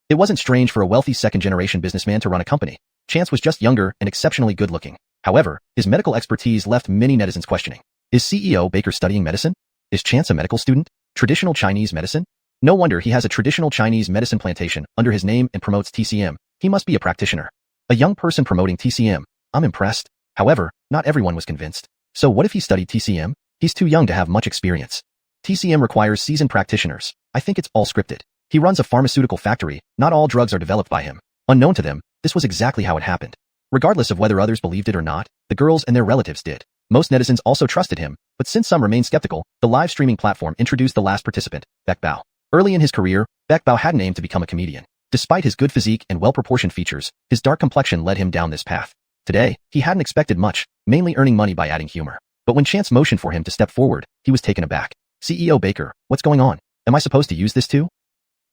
It wasn't strange for a wealthy second-generation businessman to run a company. Chance was just younger and exceptionally good-looking. However, his medical expertise left many netizens questioning. Is CEO Baker studying medicine? Is Chance a medical student? Traditional Chinese medicine? No wonder he has a traditional Chinese medicine plantation under his name and promotes TCM, He must be a practitioner. A young person promoting TCM. I'm impressed. However, not everyone was convinced. So what if he studied TCM? He's too young to have much experience. TCM requires seasoned practitioners. I think it's all scripted. He runs a pharmaceutical factory. Not all drugs are developed by him. Unknown to them, this was exactly how it happened. Regardless of whether others believed it or not, the girls and their relatives did. Most netizens also trusted him, but since some remained skeptical, the live streaming platform introduced the last participant, Baek Bao. Early in his career, Baek Bao hadn't aimed to become a comedian. Despite his good physique and well-proportioned features, his dark complexion led him down this path. Today, he hadn't expected much, mainly earning money by adding humor. But when Chance motioned for him to step forward, he was taken aback. CEO Baker, what's going on? Am I supposed to use this too?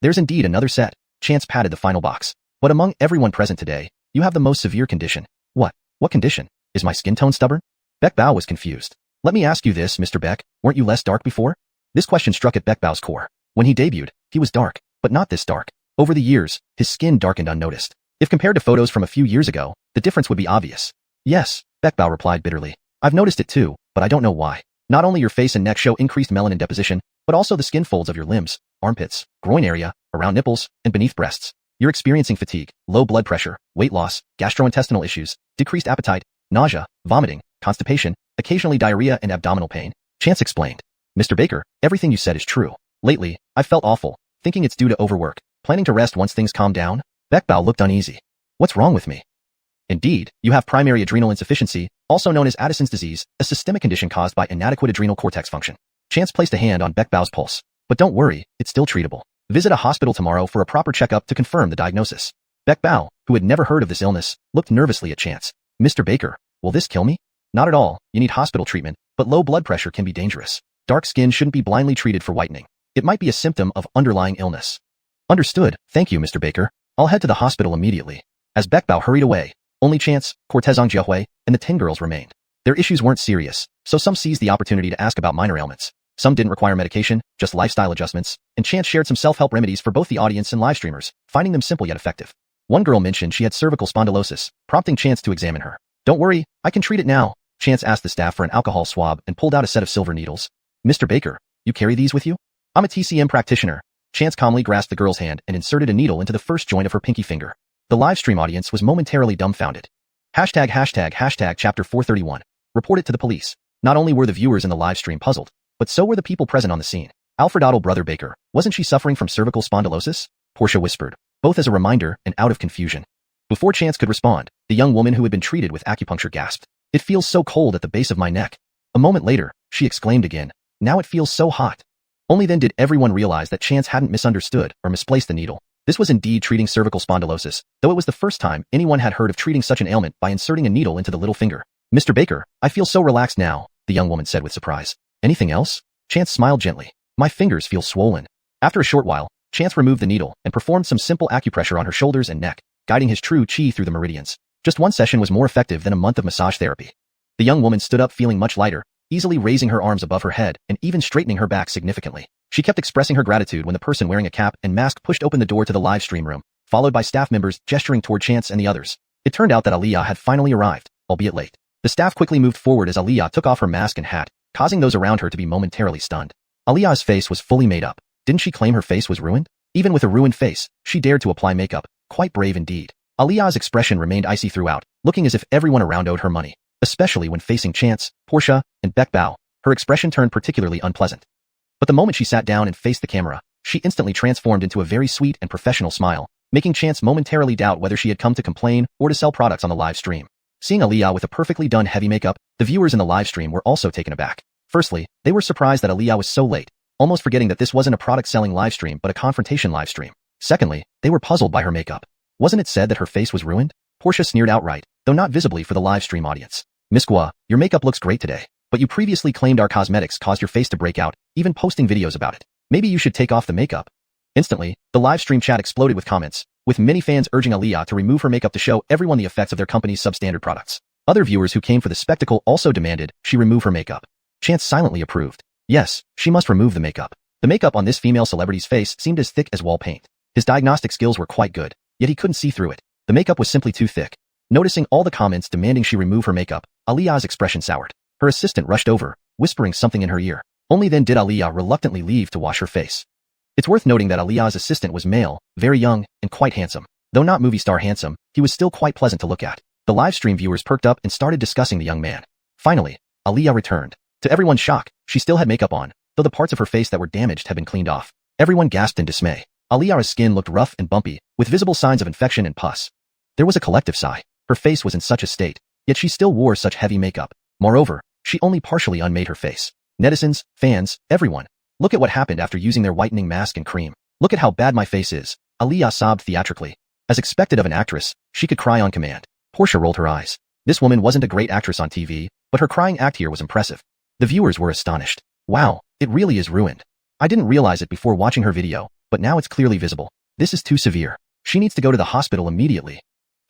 There's indeed another set. Chance patted the final box. But among everyone present today, you have the most severe condition. What? What condition? Is my skin tone stubborn? Baek Bao was confused. Let me ask you this, Mr. Beck, weren't you less dark before? This question struck at Baek Bao's core. When he debuted, he was dark, but not this dark. Over the years, his skin darkened unnoticed. If compared to photos from a few years ago, the difference would be obvious. Yes, Baek Bao replied bitterly. I've noticed it too, but I don't know why. Not only your face and neck show increased melanin deposition, but also the skin folds of your limbs, armpits, groin area, around nipples, and beneath breasts. You're experiencing fatigue, low blood pressure, weight loss, gastrointestinal issues, decreased appetite, nausea, vomiting, constipation, occasionally diarrhea and abdominal pain. Chance explained. Mr. Baker, everything you said is true. Lately, I've felt awful, thinking it's due to overwork, planning to rest once things calm down. Baek Bao looked uneasy. What's wrong with me? Indeed, you have primary adrenal insufficiency, also known as Addison's disease, a systemic condition caused by inadequate adrenal cortex function. Chance placed a hand on Baek Bao's pulse. But don't worry, it's still treatable. Visit a hospital tomorrow for a proper checkup to confirm the diagnosis. Baek Bao, who had never heard of this illness, looked nervously at Chance. Mr. Baker, will this kill me? Not at all, you need hospital treatment, but low blood pressure can be dangerous. Dark skin shouldn't be blindly treated for whitening. It might be a symptom of underlying illness. Understood, thank you, Mr. Baker. I'll head to the hospital immediately. As Baek Bao hurried away, only Chance, Cortezong Jiahui, and the 10 girls remained. Their issues weren't serious, so some seized the opportunity to ask about minor ailments. Some didn't require medication, just lifestyle adjustments, and Chance shared some self-help remedies for both the audience and live streamers, finding them simple yet effective. One girl mentioned she had cervical spondylosis, prompting Chance to examine her. Don't worry, I can treat it now. Chance asked the staff for an alcohol swab and pulled out a set of silver needles. Mr. Baker, you carry these with you? I'm a TCM practitioner. Chance calmly grasped the girl's hand and inserted a needle into the first joint of her pinky finger. The live stream audience was momentarily dumbfounded. Hashtag chapter 431. Report it to the police. Not only were the viewers in the live stream puzzled, but so were the people present on the scene. Alfred Otto brother Baker, wasn't she suffering from cervical spondylosis? Portia whispered, both as a reminder and out of confusion. Before Chance could respond, the young woman who had been treated with acupuncture gasped. It feels so cold at the base of my neck. A moment later, she exclaimed again, now it feels so hot. Only then did everyone realize that Chance hadn't misunderstood or misplaced the needle. This was indeed treating cervical spondylosis, though it was the first time anyone had heard of treating such an ailment by inserting a needle into the little finger. Mr. Baker, I feel so relaxed now, the young woman said with surprise. Anything else? Chance smiled gently. My fingers feel swollen. After a short while, Chance removed the needle and performed some simple acupressure on her shoulders and neck, guiding his true chi through the meridians. Just one session was more effective than a month of massage therapy. The young woman stood up feeling much lighter, easily raising her arms above her head and even straightening her back significantly. She kept expressing her gratitude when the person wearing a cap and mask pushed open the door to the live stream room, followed by staff members gesturing toward Chance and the others. It turned out that Aliyah had finally arrived, albeit late. The staff quickly moved forward as Aliyah took off her mask and hat, causing those around her to be momentarily stunned. Aliyah's face was fully made up. Didn't she claim her face was ruined? Even with a ruined face, she dared to apply makeup. Quite brave indeed. Aliyah's expression remained icy throughout, looking as if everyone around owed her money. Especially when facing Chance, Portia, and Baek Bao, her expression turned particularly unpleasant. But the moment she sat down and faced the camera, she instantly transformed into a very sweet and professional smile, making Chance momentarily doubt whether she had come to complain or to sell products on the live stream. Seeing Aliyah with a perfectly done heavy makeup, the viewers in the live stream were also taken aback. Firstly, they were surprised that Aliyah was so late, almost forgetting that this wasn't a product-selling live stream but a confrontation live stream. Secondly, they were puzzled by her makeup. Wasn't it said that her face was ruined? Portia sneered outright, though not visibly for the live stream audience. Miss Gua, your makeup looks great today, but you previously claimed our cosmetics caused your face to break out, even posting videos about it. Maybe you should take off the makeup. Instantly, the live stream chat exploded with comments, with many fans urging Aliyah to remove her makeup to show everyone the effects of their company's substandard products. Other viewers who came for the spectacle also demanded she remove her makeup. Chance silently approved. Yes, she must remove the makeup. The makeup on this female celebrity's face seemed as thick as wall paint. His diagnostic skills were quite good, yet he couldn't see through it. The makeup was simply too thick. Noticing all the comments demanding she remove her makeup, Aliyah's expression soured. Her assistant rushed over, whispering something in her ear. Only then did Aliyah reluctantly leave to wash her face. It's worth noting that Aliyah's assistant was male, very young, and quite handsome. Though not movie star handsome, he was still quite pleasant to look at. The livestream viewers perked up and started discussing the young man. Finally, Aaliyah returned. To everyone's shock, she still had makeup on, though the parts of her face that were damaged had been cleaned off. Everyone gasped in dismay. Aaliyah's skin looked rough and bumpy, with visible signs of infection and pus. There was a collective sigh. Her face was in such a state, yet she still wore such heavy makeup. Moreover, she only partially unmade her face. Netizens, fans, everyone. Look at what happened after using their whitening mask and cream. Look at how bad my face is. Aaliyah sobbed theatrically. As expected of an actress, she could cry on command. Portia rolled her eyes. This woman wasn't a great actress on TV, but her crying act here was impressive. The viewers were astonished. Wow, it really is ruined. I didn't realize it before watching her video, but now it's clearly visible. This is too severe. She needs to go to the hospital immediately.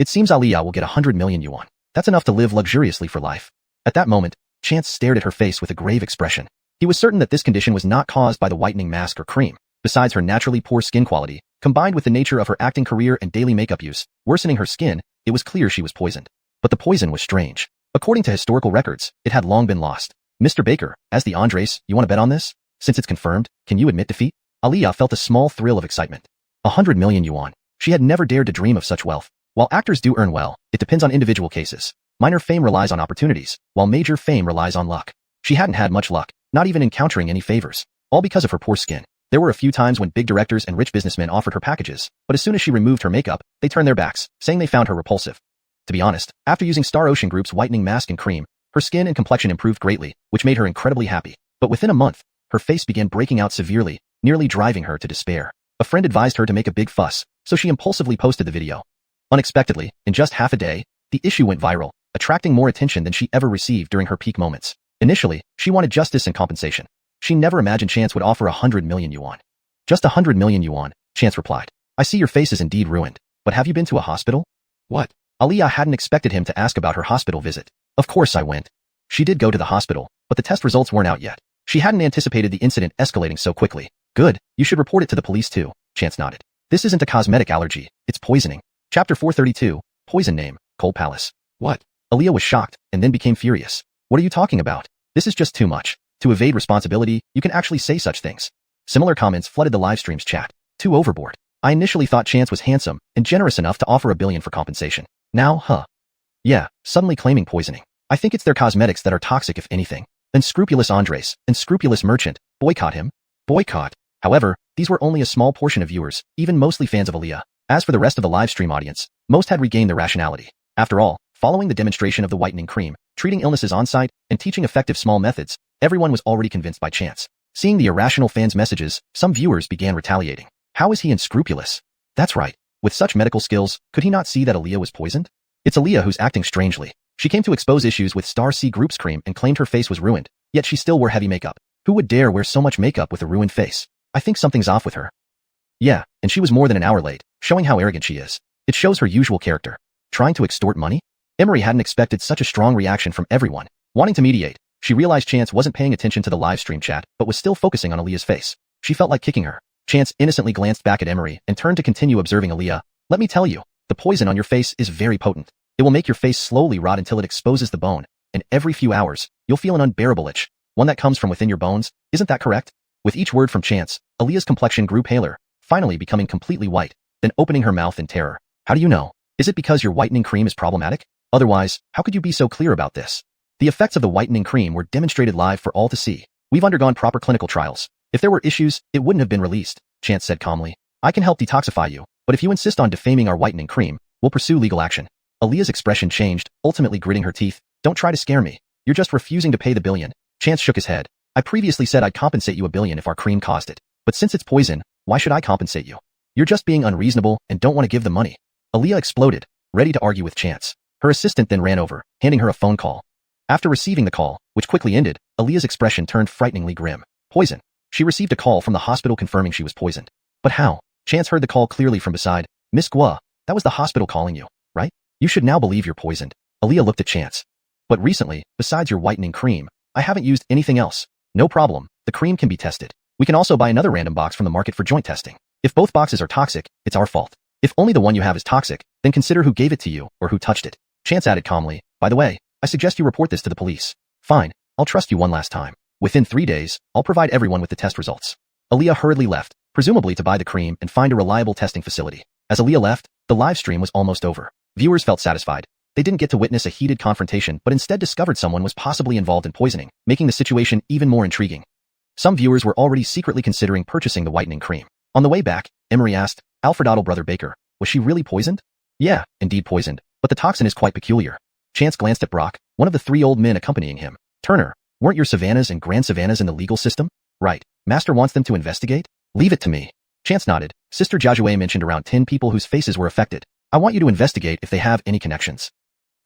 It seems Aaliyah will get 100 million yuan. That's enough to live luxuriously for life. At that moment, Chance stared at her face with a grave expression. He was certain that this condition was not caused by the whitening mask or cream. Besides her naturally poor skin quality, combined with the nature of her acting career and daily makeup use, worsening her skin, it was clear she was poisoned. But the poison was strange. According to historical records, it had long been lost. Mr. Baker, as the Andres, you want to bet on this? Since it's confirmed, can you admit defeat? Aaliyah felt a small thrill of excitement. 100 million yuan. She had never dared to dream of such wealth. While actors do earn well, it depends on individual cases. Minor fame relies on opportunities, while major fame relies on luck. She hadn't had much luck, not even encountering any favors, all because of her poor skin. There were a few times when big directors and rich businessmen offered her packages, but as soon as she removed her makeup, they turned their backs, saying they found her repulsive. To be honest, after using Star Ocean Group's whitening mask and cream, her skin and complexion improved greatly, which made her incredibly happy. But within a month, her face began breaking out severely, nearly driving her to despair. A friend advised her to make a big fuss, so she impulsively posted the video. Unexpectedly, in just half a day, the issue went viral, attracting more attention than she ever received during her peak moments. Initially, she wanted justice and compensation. She never imagined Chance would offer 100 million yuan. Just 100 million yuan, Chance replied. I see your face is indeed ruined, but have you been to a hospital? What? Aaliyah hadn't expected him to ask about her hospital visit. Of course I went. She did go to the hospital, but the test results weren't out yet. She hadn't anticipated the incident escalating so quickly. Good, you should report it to the police too, Chance nodded. This isn't a cosmetic allergy, it's poisoning. Chapter 432, Poison Name, Cold Palace. What? Aaliyah was shocked, and then became furious. What are you talking about? This is just too much. To evade responsibility, you can actually say such things. Similar comments flooded the livestream's chat. Too overboard. I initially thought Chance was handsome and generous enough to offer 1 billion for compensation. Now, yeah, suddenly claiming poisoning. I think it's their cosmetics that are toxic if anything. Unscrupulous Andres, unscrupulous merchant, boycott him. Boycott. However, these were only a small portion of viewers, even mostly fans of Aaliyah. As for the rest of the livestream audience, most had regained their rationality. After all, following the demonstration of the whitening cream, treating illnesses on-site, and teaching effective small methods, everyone was already convinced by Chance. Seeing the irrational fans' messages, some viewers began retaliating. How is he unscrupulous? That's right. With such medical skills, could he not see that Aaliyah was poisoned? It's Aaliyah who's acting strangely. She came to expose issues with Star C Group's cream and claimed her face was ruined, yet she still wore heavy makeup. Who would dare wear so much makeup with a ruined face? I think something's off with her. Yeah, and she was more than an hour late, showing how arrogant she is. It shows her usual character. Trying to extort money? Emery hadn't expected such a strong reaction from everyone. Wanting to mediate, she realized Chance wasn't paying attention to the live stream chat, but was still focusing on Aaliyah's face. She felt like kicking her. Chance innocently glanced back at Emery and turned to continue observing Aaliyah. Let me tell you, the poison on your face is very potent. It will make your face slowly rot until it exposes the bone, and every few hours, you'll feel an unbearable itch, one that comes from within your bones. Isn't that correct? With each word from Chance, Aaliyah's complexion grew paler, finally becoming completely white, then opening her mouth in terror. How do you know? Is it because your whitening cream is problematic? Otherwise, how could you be so clear about this? The effects of the whitening cream were demonstrated live for all to see. We've undergone proper clinical trials. If there were issues, it wouldn't have been released, Chance said calmly. I can help detoxify you, but if you insist on defaming our whitening cream, we'll pursue legal action. Aaliyah's expression changed, ultimately gritting her teeth. Don't try to scare me. You're just refusing to pay the billion. Chance shook his head. I previously said I'd compensate you 1 billion if our cream caused it. But since it's poison, why should I compensate you? You're just being unreasonable and don't want to give the money. Aaliyah exploded, ready to argue with Chance. Her assistant then ran over, handing her a phone call. After receiving the call, which quickly ended, Aaliyah's expression turned frighteningly grim. Poison. She received a call from the hospital confirming she was poisoned. But how? Chance heard the call clearly from beside. Miss Gua, that was the hospital calling you, right? You should now believe you're poisoned. Aaliyah looked at Chance. But recently, besides your whitening cream, I haven't used anything else. No problem, the cream can be tested. We can also buy another random box from the market for joint testing. If both boxes are toxic, it's our fault. If only the one you have is toxic, then consider who gave it to you or who touched it. Chance added calmly, by the way, I suggest you report this to the police. Fine, I'll trust you one last time. Within 3 days, I'll provide everyone with the test results. Aaliyah hurriedly left, presumably to buy the cream and find a reliable testing facility. As Aaliyah left, the live stream was almost over. Viewers felt satisfied. They didn't get to witness a heated confrontation but instead discovered someone was possibly involved in poisoning, making the situation even more intriguing. Some viewers were already secretly considering purchasing the whitening cream. On the way back, Emery asked, Alfredottle brother Baker, was she really poisoned? Yeah, indeed poisoned, but the toxin is quite peculiar. Chance glanced at Brock, one of the 3 old men accompanying him. Turner, weren't your Savannahs and Grand Savannahs in the legal system? Right. Master wants them to investigate? Leave it to me. Chance nodded. Sister Jajue mentioned around 10 people whose faces were affected. I want you to investigate if they have any connections.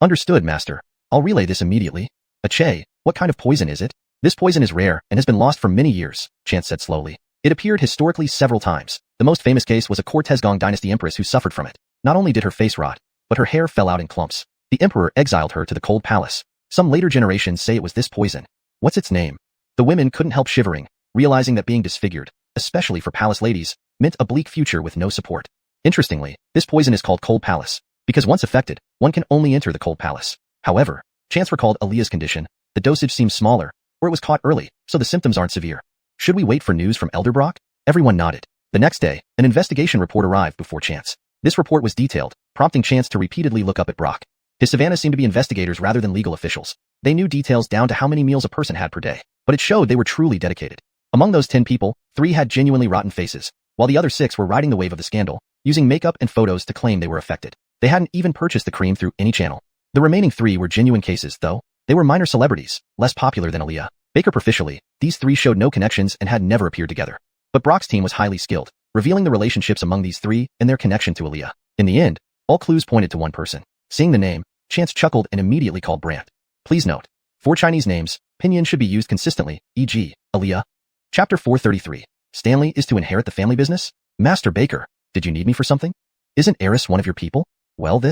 Understood, Master. I'll relay this immediately. Ache, what kind of poison is it? This poison is rare and has been lost for many years, Chance said slowly. It appeared historically several times. The most famous case was a Cortez-Gong dynasty empress who suffered from it. Not only did her face rot, but her hair fell out in clumps. The emperor exiled her to the cold palace. Some later generations say it was this poison. What's its name? The women couldn't help shivering, realizing that being disfigured, especially for palace ladies, meant a bleak future with no support. Interestingly, this poison is called cold palace, because once affected, one can only enter the cold palace. However, Chance recalled Aaliyah's condition. The dosage seems smaller, or it was caught early, so the symptoms aren't severe. Should we wait for news from Elder Brock? Everyone nodded. The next day, an investigation report arrived before Chance. This report was detailed, prompting Chance to repeatedly look up at Brock. His Savannahs seemed to be investigators rather than legal officials. They knew details down to how many meals a person had per day, but it showed they were truly dedicated. Among those 10 people, 3 had genuinely rotten faces, while the other 6 were riding the wave of the scandal, using makeup and photos to claim they were affected. They hadn't even purchased the cream through any channel. The remaining 3 were genuine cases, though. They were minor celebrities, less popular than Aaliyah. Baker superficially, these 3 showed no connections and had never appeared together. But Brock's team was highly skilled, revealing the relationships among these 3 and their connection to Aaliyah. In the end, all clues pointed to one person. Seeing the name, Chance chuckled and immediately called Brandt. Please note, for Chinese names, pinyin should be used consistently, e.g., Aaliyah. Chapter 433. Stanley is to inherit the family business? Master Baker, did you need me for something? Isn't Eris one of your people? Well,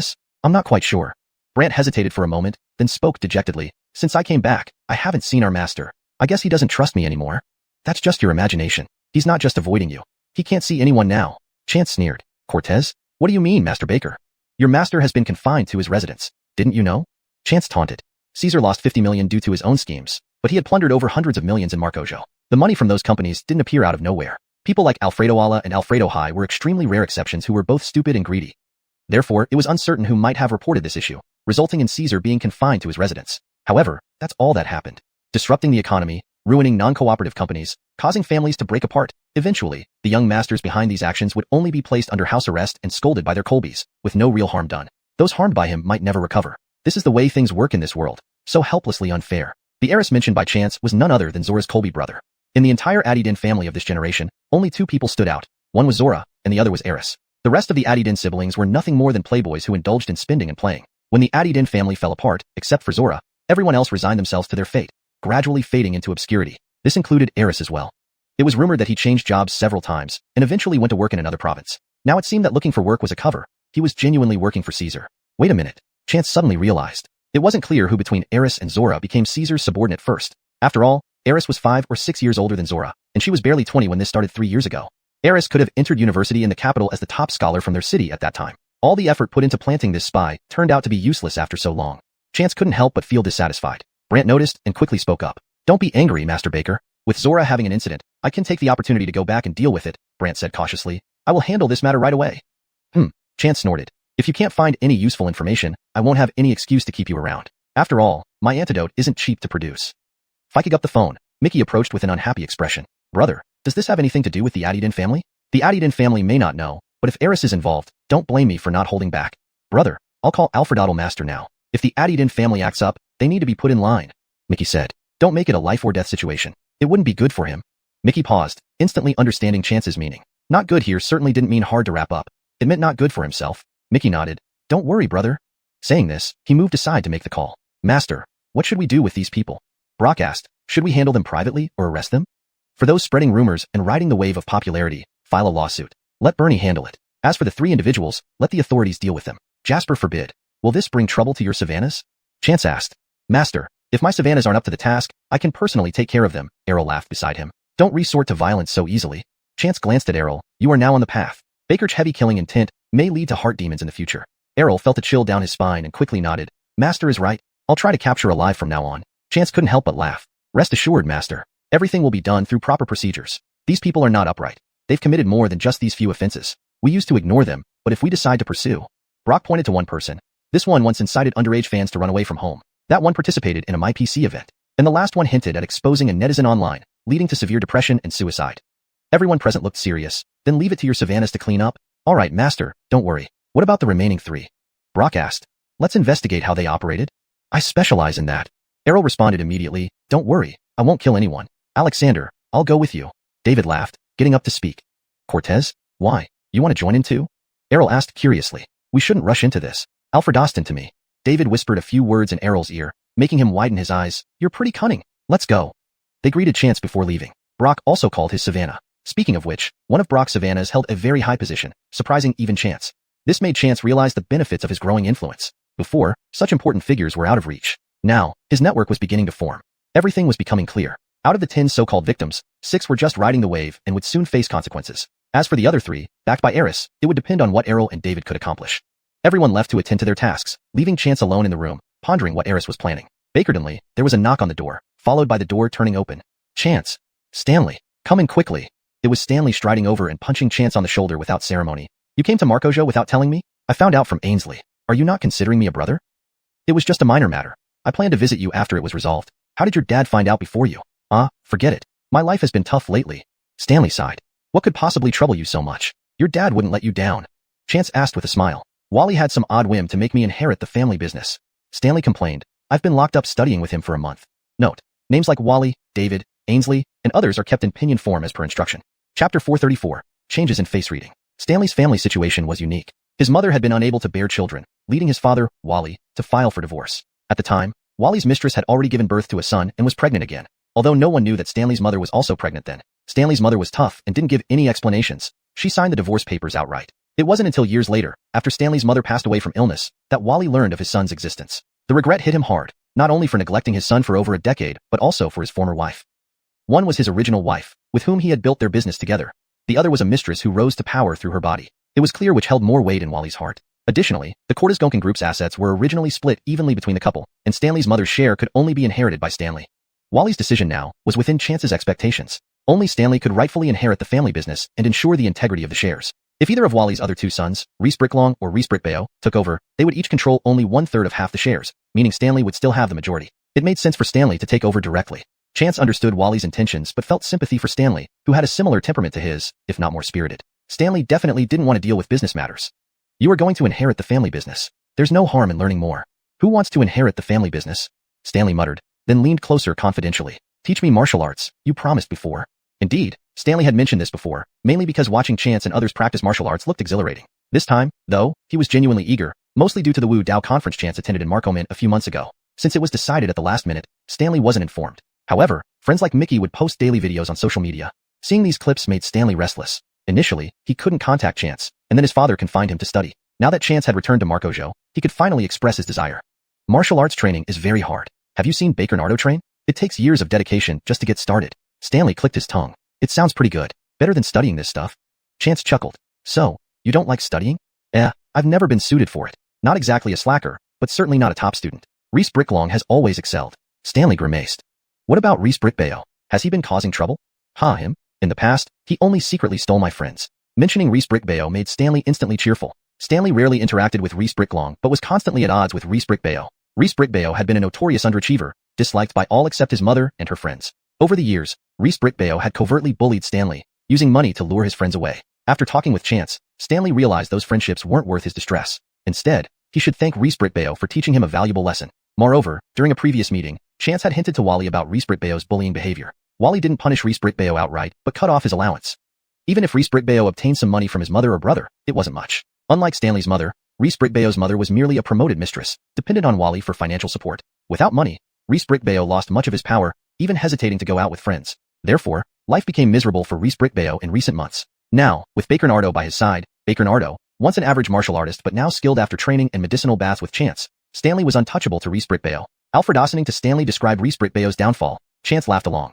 I'm not quite sure. Brandt hesitated for a moment, then spoke dejectedly. Since I came back, I haven't seen our master. I guess he doesn't trust me anymore. That's just your imagination. He's not just avoiding you. He can't see anyone now. Chance sneered. Cortez? What do you mean, Master Baker? Your master has been confined to his residence. Didn't you know? Chance taunted. Caesar lost 50 million due to his own schemes, but he had plundered over hundreds of millions in Marcojo. The money from those companies didn't appear out of nowhere. People like Alfredo Ala and Alfredo High were extremely rare exceptions who were both stupid and greedy. Therefore, it was uncertain who might have reported this issue, resulting in Caesar being confined to his residence. However, that's all that happened. Disrupting the economy, ruining non-cooperative companies, causing families to break apart. Eventually, the young masters behind these actions would only be placed under house arrest and scolded by their Colbys, with no real harm done. Those harmed by him might never recover. This is the way things work in this world, so helplessly unfair. The heiress mentioned by Chance was none other than Zora's Colby brother. In the entire Adidin family of this generation, only 2 people stood out. One was Zora, and the other was Eris. The rest of the Adidin siblings were nothing more than playboys who indulged in spending and playing. When the Adidin family fell apart, except for Zora, everyone else resigned themselves to their fate, gradually fading into obscurity. This included Eris as well. It was rumored that he changed jobs several times, and eventually went to work in another province. Now it seemed that looking for work was a cover. He was genuinely working for Caesar. Wait a minute. Chance suddenly realized. It wasn't clear who between Eris and Zora became Caesar's subordinate first. After all, Eris was 5 or 6 years older than Zora, and she was barely 20 when this started 3 years ago. Eris could have entered university in the capital as the top scholar from their city at that time. All the effort put into planting this spy turned out to be useless after so long. Chance couldn't help but feel dissatisfied. Brandt noticed and quickly spoke up. Don't be angry, Master Baker. With Zora having an incident, I can take the opportunity to go back and deal with it, Brandt said cautiously. I will handle this matter right away. Chance snorted. If you can't find any useful information, I won't have any excuse to keep you around. After all, my antidote isn't cheap to produce. Fiking up the phone, Mickey approached with an unhappy expression. Brother, does this have anything to do with the Adidin family? The Adidin family may not know, but if Eris is involved, don't blame me for not holding back. Brother, I'll call Alfredottle Master now. If the Adidin family acts up, they need to be put in line. Mickey said. Don't make it a life or death situation. It wouldn't be good for him. Mickey paused, instantly understanding Chance's meaning. Not good here certainly didn't mean hard to wrap up. It meant not good for himself. Mickey nodded. Don't worry, brother. Saying this, he moved aside to make the call. Master, what should we do with these people? Brock asked. Should we handle them privately or arrest them? For those spreading rumors and riding the wave of popularity, file a lawsuit. Let Bernie handle it. As for the 3 individuals, let the authorities deal with them. Jasper forbid. Will this bring trouble to your Savannahs? Chance asked. Master, if my Savannahs aren't up to the task, I can personally take care of them, Errol laughed beside him. Don't resort to violence so easily. Chance glanced at Errol. You are now on the path. Baker's heavy killing intent may lead to heart demons in the future. Errol felt a chill down his spine and quickly nodded. Master is right. I'll try to capture alive from now on. Chance couldn't help but laugh. Rest assured, Master. Everything will be done through proper procedures. These people are not upright. They've committed more than just these few offenses. We used to ignore them, but if we decide to pursue... Brock pointed to one person. This one once incited underage fans to run away from home. That one participated in a MyPC event. And the last one hinted at exposing a netizen online, leading to severe depression and suicide. Everyone present looked serious. Then leave it to your Savannahs to clean up? Alright, master, don't worry. What about the remaining 3? Brock asked. Let's investigate how they operated. I specialize in that. Errol responded immediately. Don't worry, I won't kill anyone. Alexander, I'll go with you. David laughed, getting up to speak. Cortez? Why? You want to join in too? Errol asked curiously. We shouldn't rush into this. Alfred Austin to me. David whispered a few words in Errol's ear, making him widen his eyes. You're pretty cunning. Let's go. They greeted Chance before leaving. Brock also called his Savannah. Speaking of which, one of Brock's Savannahs held a very high position, surprising even Chance. This made Chance realize the benefits of his growing influence. Before, such important figures were out of reach. Now, his network was beginning to form. Everything was becoming clear. Out of the 10 so-called victims, 6 were just riding the wave and would soon face consequences. As for the other 3, backed by Eris, it would depend on what Errol and David could accomplish. Everyone left to attend to their tasks, leaving Chance alone in the room, pondering what Eris was planning. Bakertonly, there was a knock on the door, followed by the door turning open. Chance. Stanley. Come in quickly. It was Stanley striding over and punching Chance on the shoulder without ceremony. You came to Marcojo without telling me? I found out from Ainsley. Are you not considering me a brother? It was just a minor matter. I planned to visit you after it was resolved. How did your dad find out before you? Forget it. My life has been tough lately. Stanley sighed. What could possibly trouble you so much? Your dad wouldn't let you down. Chance asked with a smile. Wally had some odd whim to make me inherit the family business. Stanley complained. I've been locked up studying with him for a month. Note. Names like Wally, David, Ainsley, and others are kept in pinyin form as per instruction. Chapter 434. Changes in face reading. Stanley's family situation was unique. His mother had been unable to bear children, leading his father, Wally, to file for divorce. At the time, Wally's mistress had already given birth to a son and was pregnant again. Although no one knew that Stanley's mother was also pregnant then. Stanley's mother was tough and didn't give any explanations. She signed the divorce papers outright. It wasn't until years later, after Stanley's mother passed away from illness, that Wally learned of his son's existence. The regret hit him hard, not only for neglecting his son for over a decade, but also for his former wife. One was his original wife, with whom he had built their business together. The other was a mistress who rose to power through her body. It was clear which held more weight in Wally's heart. Additionally, the Cortez-Gonkin Group's assets were originally split evenly between the couple, and Stanley's mother's share could only be inherited by Stanley. Wally's decision now was within Chance's expectations. Only Stanley could rightfully inherit the family business and ensure the integrity of the shares. If either of Wally's other 2 sons, Reese Bricklong or Reese Brickbayo, took over, they would each control only 1/3 of half the shares, meaning Stanley would still have the majority. It made sense for Stanley to take over directly. Chance understood Wally's intentions but felt sympathy for Stanley, who had a similar temperament to his, if not more spirited. Stanley definitely didn't want to deal with business matters. You are going to inherit the family business. There's no harm in learning more. Who wants to inherit the family business? Stanley muttered, then leaned closer confidentially. Teach me martial arts, you promised before. Indeed, Stanley had mentioned this before, mainly because watching Chance and others practice martial arts looked exhilarating. This time, though, he was genuinely eager, mostly due to the Wu Dao conference Chance attended in Marcoman a few months ago. Since it was decided at the last minute, Stanley wasn't informed. However, friends like Mickey would post daily videos on social media. Seeing these clips made Stanley restless. Initially, he couldn't contact Chance, and then his father confined him to study. Now that Chance had returned to Marcojo, he could finally express his desire. Martial arts training is very hard. Have you seen Baker train? It takes years of dedication just to get started. Stanley clicked his tongue. It sounds pretty good. Better than studying this stuff. Chance chuckled. So, you don't like studying? I've never been suited for it. Not exactly a slacker, but certainly not a top student. Reese Bricklong has always excelled. Stanley grimaced. What about Reese Brickbayo? Has he been causing trouble? Him? In the past, he only secretly stole my friends. Mentioning Reese Brickbayo made Stanley instantly cheerful. Stanley rarely interacted with Reese Bricklong but was constantly at odds with Reese Brickbayo. Reese Brickbayo had been a notorious underachiever, disliked by all except his mother and her friends. Over the years, Reese Brickbayo had covertly bullied Stanley, using money to lure his friends away. After talking with Chance, Stanley realized those friendships weren't worth his distress. Instead, he should thank Reese Brickbayo for teaching him a valuable lesson. Moreover, during a previous meeting, Chance had hinted to Wally about Reese Brickbayo's bullying behavior. Wally didn't punish Reese Brickbayo outright, but cut off his allowance. Even if Reese Brickbayo obtained some money from his mother or brother, it wasn't much. Unlike Stanley's mother, Reese Brickbayo's mother was merely a promoted mistress, dependent on Wally for financial support. Without money, Reese Brickbayo lost much of his power, even hesitating to go out with friends. Therefore, life became miserable for Reese Brickbayo in recent months. Now, with Baker by his side, Baker, once an average martial artist but now skilled after training and medicinal baths with Chance, Stanley was untouchable to Reese Brickbayo. Alfred listening to Stanley describe Reese Brickbayo's downfall, Chance laughed along.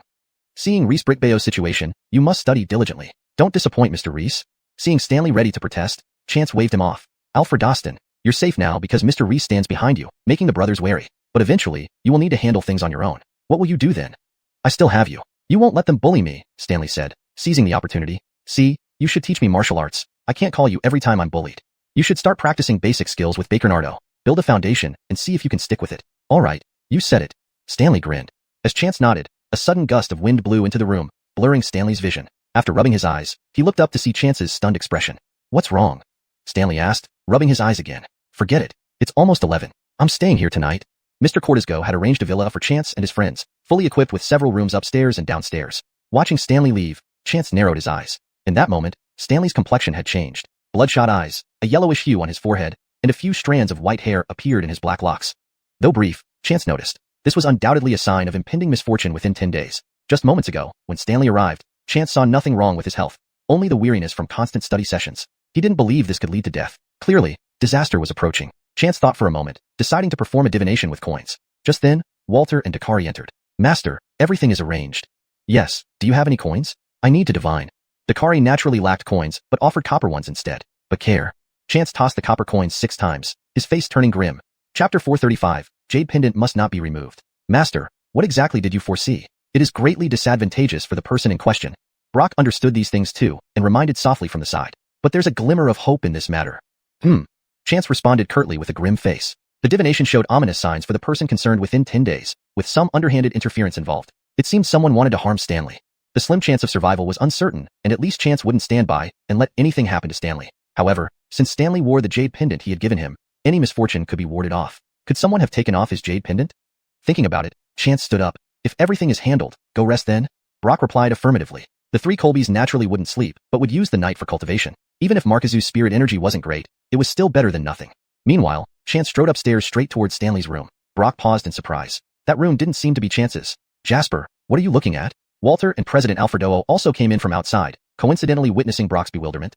Seeing Reese Brickbayo's situation, you must study diligently. Don't disappoint Mr. Reese. Seeing Stanley ready to protest, Chance waved him off. Alfred Austin, you're safe now because Mr. Reese stands behind you, making the brothers wary. But eventually, you will need to handle things on your own. What will you do then? I still have you. You won't let them bully me, Stanley said, seizing the opportunity. See, you should teach me martial arts. I can't call you every time I'm bullied. You should start practicing basic skills with Baconardo. Build a foundation and see if you can stick with it. All right, you said it. Stanley grinned. As Chance nodded, a sudden gust of wind blew into the room, blurring Stanley's vision. After rubbing his eyes, he looked up to see Chance's stunned expression. What's wrong? Stanley asked, rubbing his eyes again. Forget it. It's almost 11. I'm staying here tonight. Mr. Cortizgo had arranged a villa for Chance and his friends, fully equipped with several rooms upstairs and downstairs. Watching Stanley leave, Chance narrowed his eyes. In that moment, Stanley's complexion had changed. Bloodshot eyes, a yellowish hue on his forehead, and a few strands of white hair appeared in his black locks. Though brief, Chance noticed. This was undoubtedly a sign of impending misfortune within 10 days. Just moments ago, when Stanley arrived, Chance saw nothing wrong with his health, only the weariness from constant study sessions. He didn't believe this could lead to death. Clearly, disaster was approaching. Chance thought for a moment, deciding to perform a divination with coins. Just then, Walter and Dakari entered. Master, everything is arranged. Yes, do you have any coins? I need to divine. Dakari naturally lacked coins, but offered copper ones instead. But care. Chance tossed the copper coins 6 times, his face turning grim. Chapter 435, Jade Pendant must not be removed. Master, what exactly did you foresee? It is greatly disadvantageous for the person in question. Brock understood these things too, and reminded softly from the side. But there's a glimmer of hope in this matter. Chance responded curtly with a grim face. The divination showed ominous signs for the person concerned within 10 days, with some underhanded interference involved. It seemed someone wanted to harm Stanley. The slim chance of survival was uncertain, and at least Chance wouldn't stand by and let anything happen to Stanley. However, since Stanley wore the jade pendant he had given him, any misfortune could be warded off. Could someone have taken off his jade pendant? Thinking about it, Chance stood up. If everything is handled, go rest then? Brock replied affirmatively. The 3 Colbys naturally wouldn't sleep, but would use the night for cultivation. Even if Markazu's spirit energy wasn't great, it was still better than nothing. Meanwhile, Chance strode upstairs straight towards Stanley's room. Brock paused in surprise. That room didn't seem to be Chance's. Jasper, what are you looking at? Walter and President Alfredo also came in from outside, coincidentally witnessing Brock's bewilderment.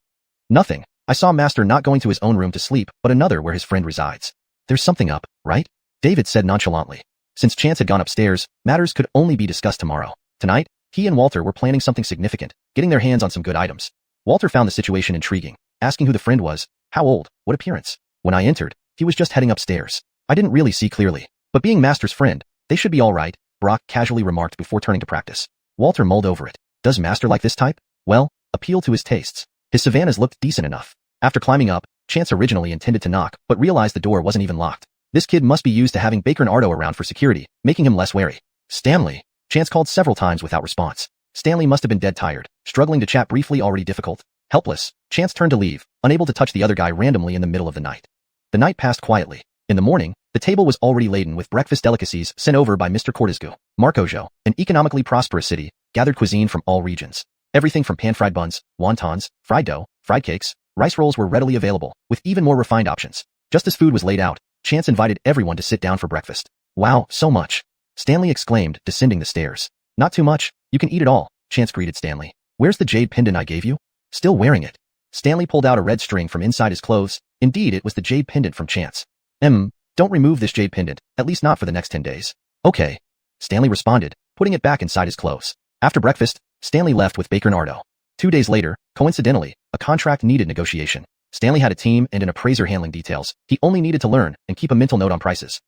Nothing. I saw Master not going to his own room to sleep, but another where his friend resides. There's something up, right? David said nonchalantly. Since Chance had gone upstairs, matters could only be discussed tomorrow. Tonight, he and Walter were planning something significant, getting their hands on some good items. Walter found the situation intriguing, asking who the friend was, how old, what appearance. When I entered, he was just heading upstairs. I didn't really see clearly, but being Master's friend, they should be all right, Brock casually remarked before turning to practice. Walter mulled over it. Does Master like this type? Well, appeal to his tastes. His savannas looked decent enough. After climbing up, Chance originally intended to knock, but realized the door wasn't even locked. This kid must be used to having Baker and Ardo around for security, making him less wary. Stanley. Chance called several times without response. Stanley must have been dead tired, struggling to chat briefly already difficult. Helpless, Chance turned to leave, unable to touch the other guy randomly in the middle of the night. The night passed quietly. In the morning, the table was already laden with breakfast delicacies sent over by Mr. Cortizgo. Marcojo, an economically prosperous city, gathered cuisine from all regions. Everything from pan-fried buns, wontons, fried dough, fried cakes, rice rolls were readily available, with even more refined options. Just as food was laid out, Chance invited everyone to sit down for breakfast. Wow, so much! Stanley exclaimed, descending the stairs. Not too much, you can eat it all, Chance greeted Stanley. Where's the jade pendant I gave you? Still wearing it. Stanley pulled out a red string from inside his clothes. Indeed, it was the jade pendant from Chance. Don't remove this jade pendant, at least not for the next 10 days. Okay. Stanley responded, putting it back inside his clothes. After breakfast, Stanley left with Baker and Ardo. 2 days later, coincidentally, a contract needed negotiation. Stanley had a team and an appraiser handling details. He only needed to learn and keep a mental note on prices.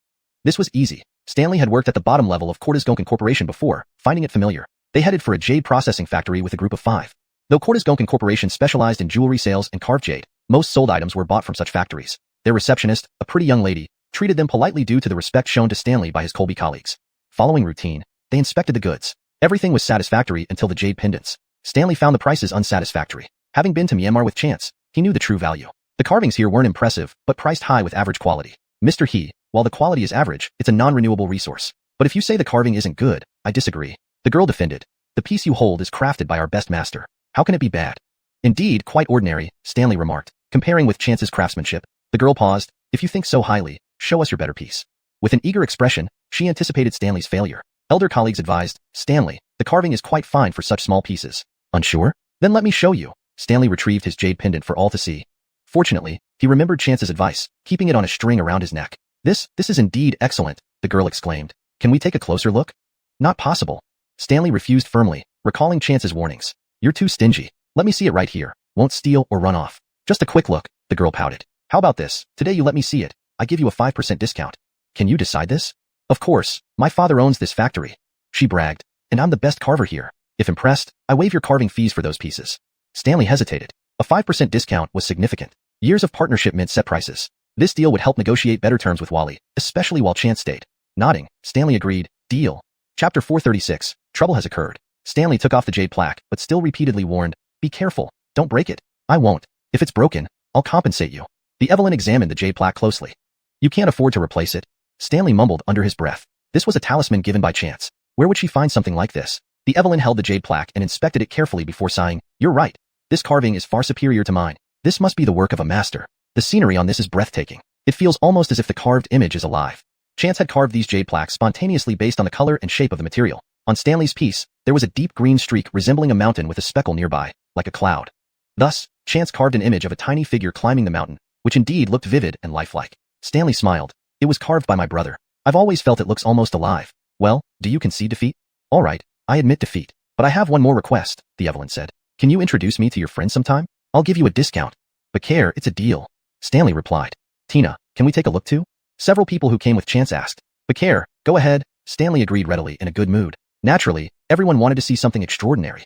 This was easy. Stanley had worked at the bottom level of Cortizgoncan Corporation before, finding it familiar. They headed for a jade processing factory with a group of 5. Though Cortizgoncan Corporation specialized in jewelry sales and carved jade, most sold items were bought from such factories. Their receptionist, a pretty young lady, treated them politely due to the respect shown to Stanley by his Colby colleagues. Following routine, they inspected the goods. Everything was satisfactory until the jade pendants. Stanley found the prices unsatisfactory. Having been to Myanmar with Chance, he knew the true value. The carvings here weren't impressive, but priced high with average quality. Mr. He, while the quality is average, it's a non-renewable resource. But if you say the carving isn't good, I disagree. The girl defended. The piece you hold is crafted by our best master. How can it be bad? Indeed, quite ordinary, Stanley remarked, comparing with Chance's craftsmanship. The girl paused. If you think so highly, show us your better piece. With an eager expression, she anticipated Stanley's failure. Elder colleagues advised, Stanley, the carving is quite fine for such small pieces. Unsure? Then let me show you. Stanley retrieved his jade pendant for all to see. Fortunately, he remembered Chance's advice, keeping it on a string around his neck. This is indeed excellent, the girl exclaimed. Can we take a closer look? Not possible. Stanley refused firmly, recalling Chance's warnings. You're too stingy. Let me see it right here. Won't steal or run off. Just a quick look, the girl pouted. How about this? Today you let me see it. I give you a 5% discount. Can you decide this? Of course, my father owns this factory. She bragged, and I'm the best carver here. If impressed, I waive your carving fees for those pieces. Stanley hesitated. A 5% discount was significant. Years of partnership meant set prices. This deal would help negotiate better terms with Wally, especially while Chance stayed. Nodding, Stanley agreed. Deal. Chapter 436. Trouble has occurred. Stanley took off the jade plaque, but still repeatedly warned, be careful, don't break it. I won't. If it's broken, I'll compensate you. The Evelyn examined the jade plaque closely. You can't afford to replace it. Stanley mumbled under his breath. This was a talisman given by Chance. Where would she find something like this? The Evelyn held the jade plaque and inspected it carefully before sighing. You're right. This carving is far superior to mine. This must be the work of a master. The scenery on this is breathtaking. It feels almost as if the carved image is alive. Chance had carved these jade plaques spontaneously based on the color and shape of the material. On Stanley's piece, there was a deep green streak resembling a mountain with a speckle nearby, like a cloud. Thus, Chance carved an image of a tiny figure climbing the mountain, which indeed looked vivid and lifelike. Stanley smiled. It was carved by my brother. I've always felt it looks almost alive. Well, do you concede defeat? All right, I admit defeat. But I have one more request, the Evelyn said. Can you introduce me to your friends sometime? I'll give you a discount. But care, it's a deal. Stanley replied. Tina, can we take a look too? Several people who came with Chance asked. But care, go ahead. Stanley agreed readily in a good mood. Naturally, everyone wanted to see something extraordinary.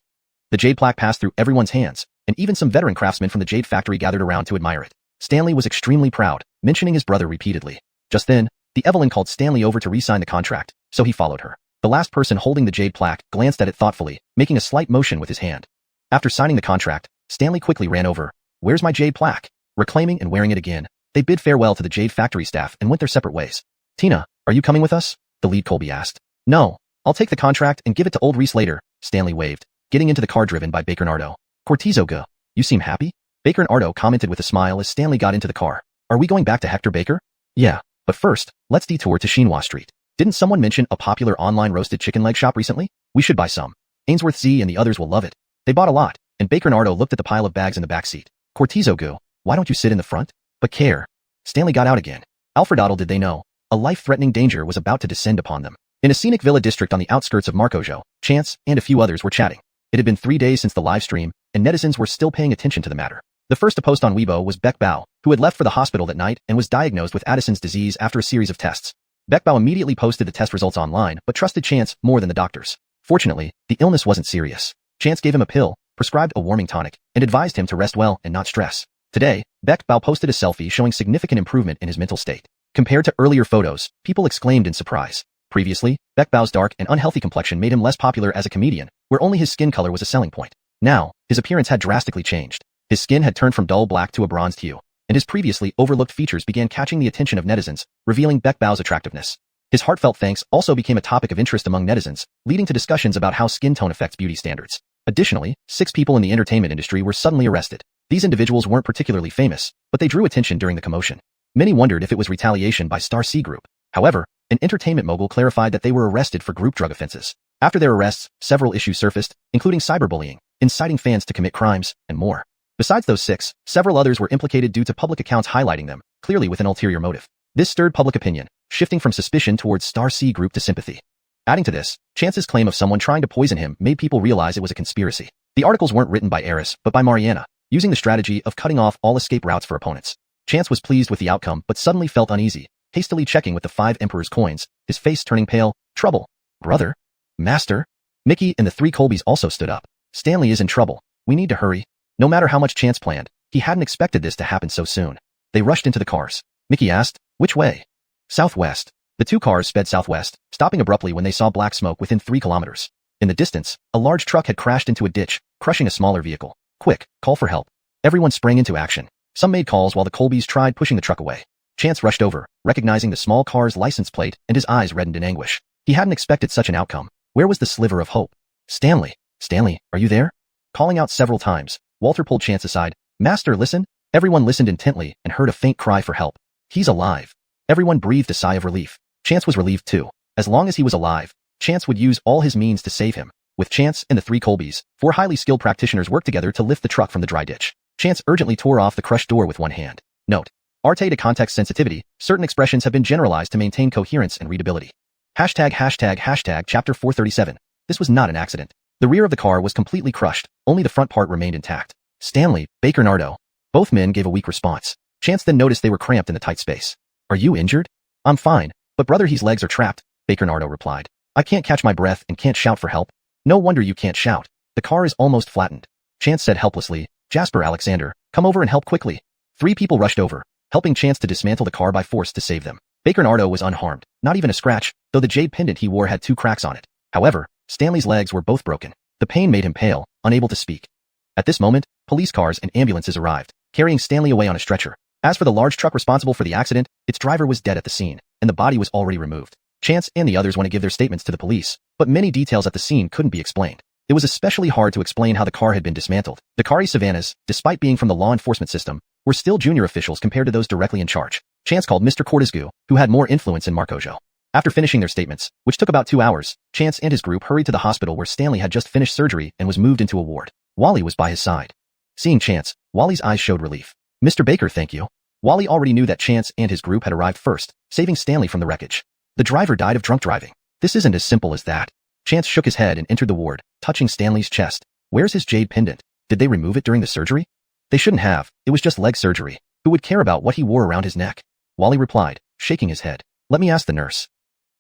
The jade plaque passed through everyone's hands, and even some veteran craftsmen from the jade factory gathered around to admire it. Stanley was extremely proud, mentioning his brother repeatedly. Just then, the Evelyn called Stanley over to re-sign the contract, so he followed her. The last person holding the jade plaque glanced at it thoughtfully, making a slight motion with his hand. After signing the contract, Stanley quickly ran over. Where's my jade plaque? Reclaiming and wearing it again, they bid farewell to the jade factory staff and went their separate ways. Tina, are you coming with us? The lead Colby asked. No, I'll take the contract and give it to old Reese later, Stanley waved, getting into the car driven by Baker Nardo. Cortizo go. You seem happy? Baker Nardo commented with a smile as Stanley got into the car. Are we going back to Hector Baker? Yeah, but first, let's detour to Chinois Street. Didn't someone mention a popular online roasted chicken leg shop recently? We should buy some. Ainsworth Z and the others will love it. They bought a lot, and Baker Nardo looked at the pile of bags in the back seat. Cortizo go. Why don't you sit in the front? But care. Stanley got out again. Alfredoddle did they know. A life-threatening danger was about to descend upon them. In a scenic villa district on the outskirts of Marcojo, Chance and a few others were chatting. It had been 3 days since the live stream, and netizens were still paying attention to the matter. The first to post on Weibo was Beck Bao, who had left for the hospital that night and was diagnosed with Addison's disease after a series of tests. Beck Bao immediately posted the test results online but trusted Chance more than the doctors. Fortunately, the illness wasn't serious. Chance gave him a pill, prescribed a warming tonic, and advised him to rest well and not stress. Today, Beck Bao posted a selfie showing significant improvement in his mental state. Compared to earlier photos, people exclaimed in surprise. Previously, Beck Bao's dark and unhealthy complexion made him less popular as a comedian, where only his skin color was a selling point. Now, his appearance had drastically changed. His skin had turned from dull black to a bronzed hue, and his previously overlooked features began catching the attention of netizens, revealing Beck Bao's attractiveness. His heartfelt thanks also became a topic of interest among netizens, leading to discussions about how skin tone affects beauty standards. Additionally, 6 people in the entertainment industry were suddenly arrested. These individuals weren't particularly famous, but they drew attention during the commotion. Many wondered if it was retaliation by Star C Group. However, an entertainment mogul clarified that they were arrested for group drug offenses. After their arrests, several issues surfaced, including cyberbullying, inciting fans to commit crimes, and more. Besides those 6, several others were implicated due to public accounts highlighting them, clearly with an ulterior motive. This stirred public opinion, shifting from suspicion towards Star C Group to sympathy. Adding to this, Chance's claim of someone trying to poison him made people realize it was a conspiracy. The articles weren't written by Eris, but by Mariana, using the strategy of cutting off all escape routes for opponents. Chance was pleased with the outcome but suddenly felt uneasy, hastily checking with the 5 Emperor's coins, his face turning pale. Trouble. Brother? Master? Mickey and the 3 Colbys also stood up. Stanley is in trouble. We need to hurry. No matter how much Chance planned, he hadn't expected this to happen so soon. They rushed into the cars. Mickey asked, which way? Southwest. The 2 cars sped southwest, stopping abruptly when they saw black smoke within 3 kilometers. In the distance, a large truck had crashed into a ditch, crushing a smaller vehicle. Quick, call for help. Everyone sprang into action. Some made calls while the Colbys tried pushing the truck away. Chance rushed over, recognizing the small car's license plate, and his eyes reddened in anguish. He hadn't expected such an outcome. Where was the sliver of hope? Stanley. Stanley, are you there? Calling out several times, Walter pulled Chance aside. Master, listen. Everyone listened intently and heard a faint cry for help. He's alive. Everyone breathed a sigh of relief. Chance was relieved too. As long as he was alive, Chance would use all his means to save him. With Chance and the 3 Colbys, 4 highly skilled practitioners worked together to lift the truck from the dry ditch. Chance urgently tore off the crushed door with one hand. Note: Arte to context sensitivity, certain expressions have been generalized to maintain coherence and readability. ####Chapter 437. This was not an accident. The rear of the car was completely crushed, only the front part remained intact. Stanley, Baker Nardo. Both men gave a weak response. Chance then noticed they were cramped in the tight space. Are you injured? I'm fine, but brother, his legs are trapped, Baker Nardo replied. I can't catch my breath and can't shout for help. No wonder you can't shout. The car is almost flattened. Chance said helplessly. Jasper Alexander, come over and help quickly. 3 people rushed over, helping Chance to dismantle the car by force to save them. Baker was unharmed, not even a scratch, though the jade pendant he wore had 2 cracks on it. However, Stanley's legs were both broken. The pain made him pale, unable to speak. At this moment, police cars and ambulances arrived, carrying Stanley away on a stretcher. As for the large truck responsible for the accident, its driver was dead at the scene, and the body was already removed. Chance and the others want to give their statements to the police, but many details at the scene couldn't be explained. It was especially hard to explain how the car had been dismantled. The Kari Savannas, despite being from the law enforcement system, were still junior officials compared to those directly in charge. Chance called Mr. Cortescu, who had more influence in Marcojo. After finishing their statements, which took about 2 hours, Chance and his group hurried to the hospital where Stanley had just finished surgery and was moved into a ward. Wally was by his side. Seeing Chance, Wally's eyes showed relief. Mr. Baker, thank you. Wally already knew that Chance and his group had arrived first, saving Stanley from the wreckage. The driver died of drunk driving. This isn't as simple as that. Chance shook his head and entered the ward, touching Stanley's chest. Where's his jade pendant? Did they remove it during the surgery? They shouldn't have. It was just leg surgery. Who would care about what he wore around his neck? Wally replied, shaking his head. Let me ask the nurse.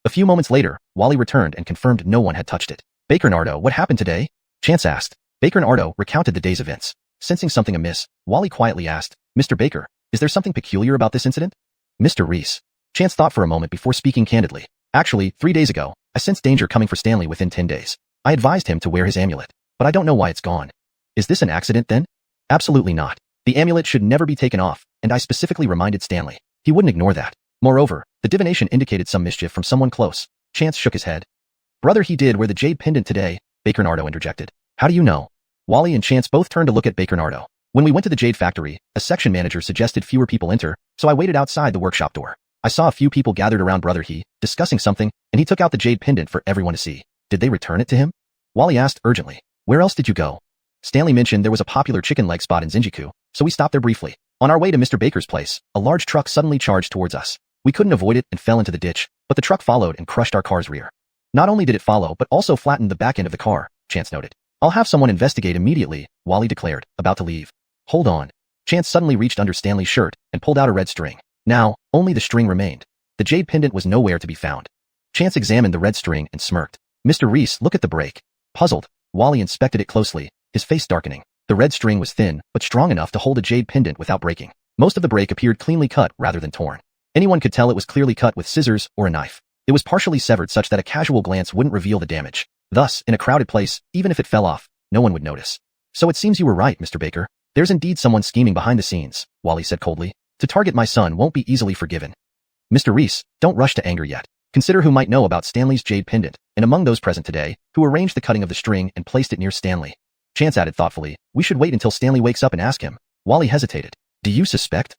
A few moments later, Wally returned and confirmed no one had touched it. Baker, what happened today? Chance asked. Baker recounted the day's events. Sensing something amiss, Wally quietly asked, Mr. Baker, is there something peculiar about this incident? Mr. Reese. Chance thought for a moment before speaking candidly. Actually, 3 days ago, I sensed danger coming for Stanley within 10 days. I advised him to wear his amulet, but I don't know why it's gone. Is this an accident then? Absolutely not. The amulet should never be taken off, and I specifically reminded Stanley. He wouldn't ignore that. Moreover, the divination indicated some mischief from someone close. Chance shook his head. Brother, he did wear the jade pendant today, Baker interjected. How do you know? Wally and Chance both turned to look at Baker. When we went to the jade factory, a section manager suggested fewer people enter, so I waited outside the workshop door. I saw a few people gathered around Brother He, discussing something, and he took out the jade pendant for everyone to see. Did they return it to him? Wally asked urgently. Where else did you go? Stanley mentioned there was a popular chicken leg spot in Zinjiku, so we stopped there briefly. On our way to Mr. Baker's place, a large truck suddenly charged towards us. We couldn't avoid it and fell into the ditch, but the truck followed and crushed our car's rear. Not only did it follow but also flattened the back end of the car, Chance noted. I'll have someone investigate immediately, Wally declared, about to leave. Hold on. Chance suddenly reached under Stanley's shirt and pulled out a red string. Now, only the string remained. The jade pendant was nowhere to be found. Chance examined the red string and smirked. Mr. Reese, look at the break. Puzzled, Wally inspected it closely, his face darkening. The red string was thin, but strong enough to hold a jade pendant without breaking. Most of the break appeared cleanly cut rather than torn. Anyone could tell it was clearly cut with scissors or a knife. It was partially severed such that a casual glance wouldn't reveal the damage. Thus, in a crowded place, even if it fell off, no one would notice. So it seems you were right, Mr. Baker. There's indeed someone scheming behind the scenes, Wally said coldly. To target my son won't be easily forgiven. Mr. Reese, don't rush to anger yet. Consider who might know about Stanley's jade pendant, and among those present today, who arranged the cutting of the string and placed it near Stanley. Chance added thoughtfully, we should wait until Stanley wakes up and ask him. Wally hesitated. Do you suspect?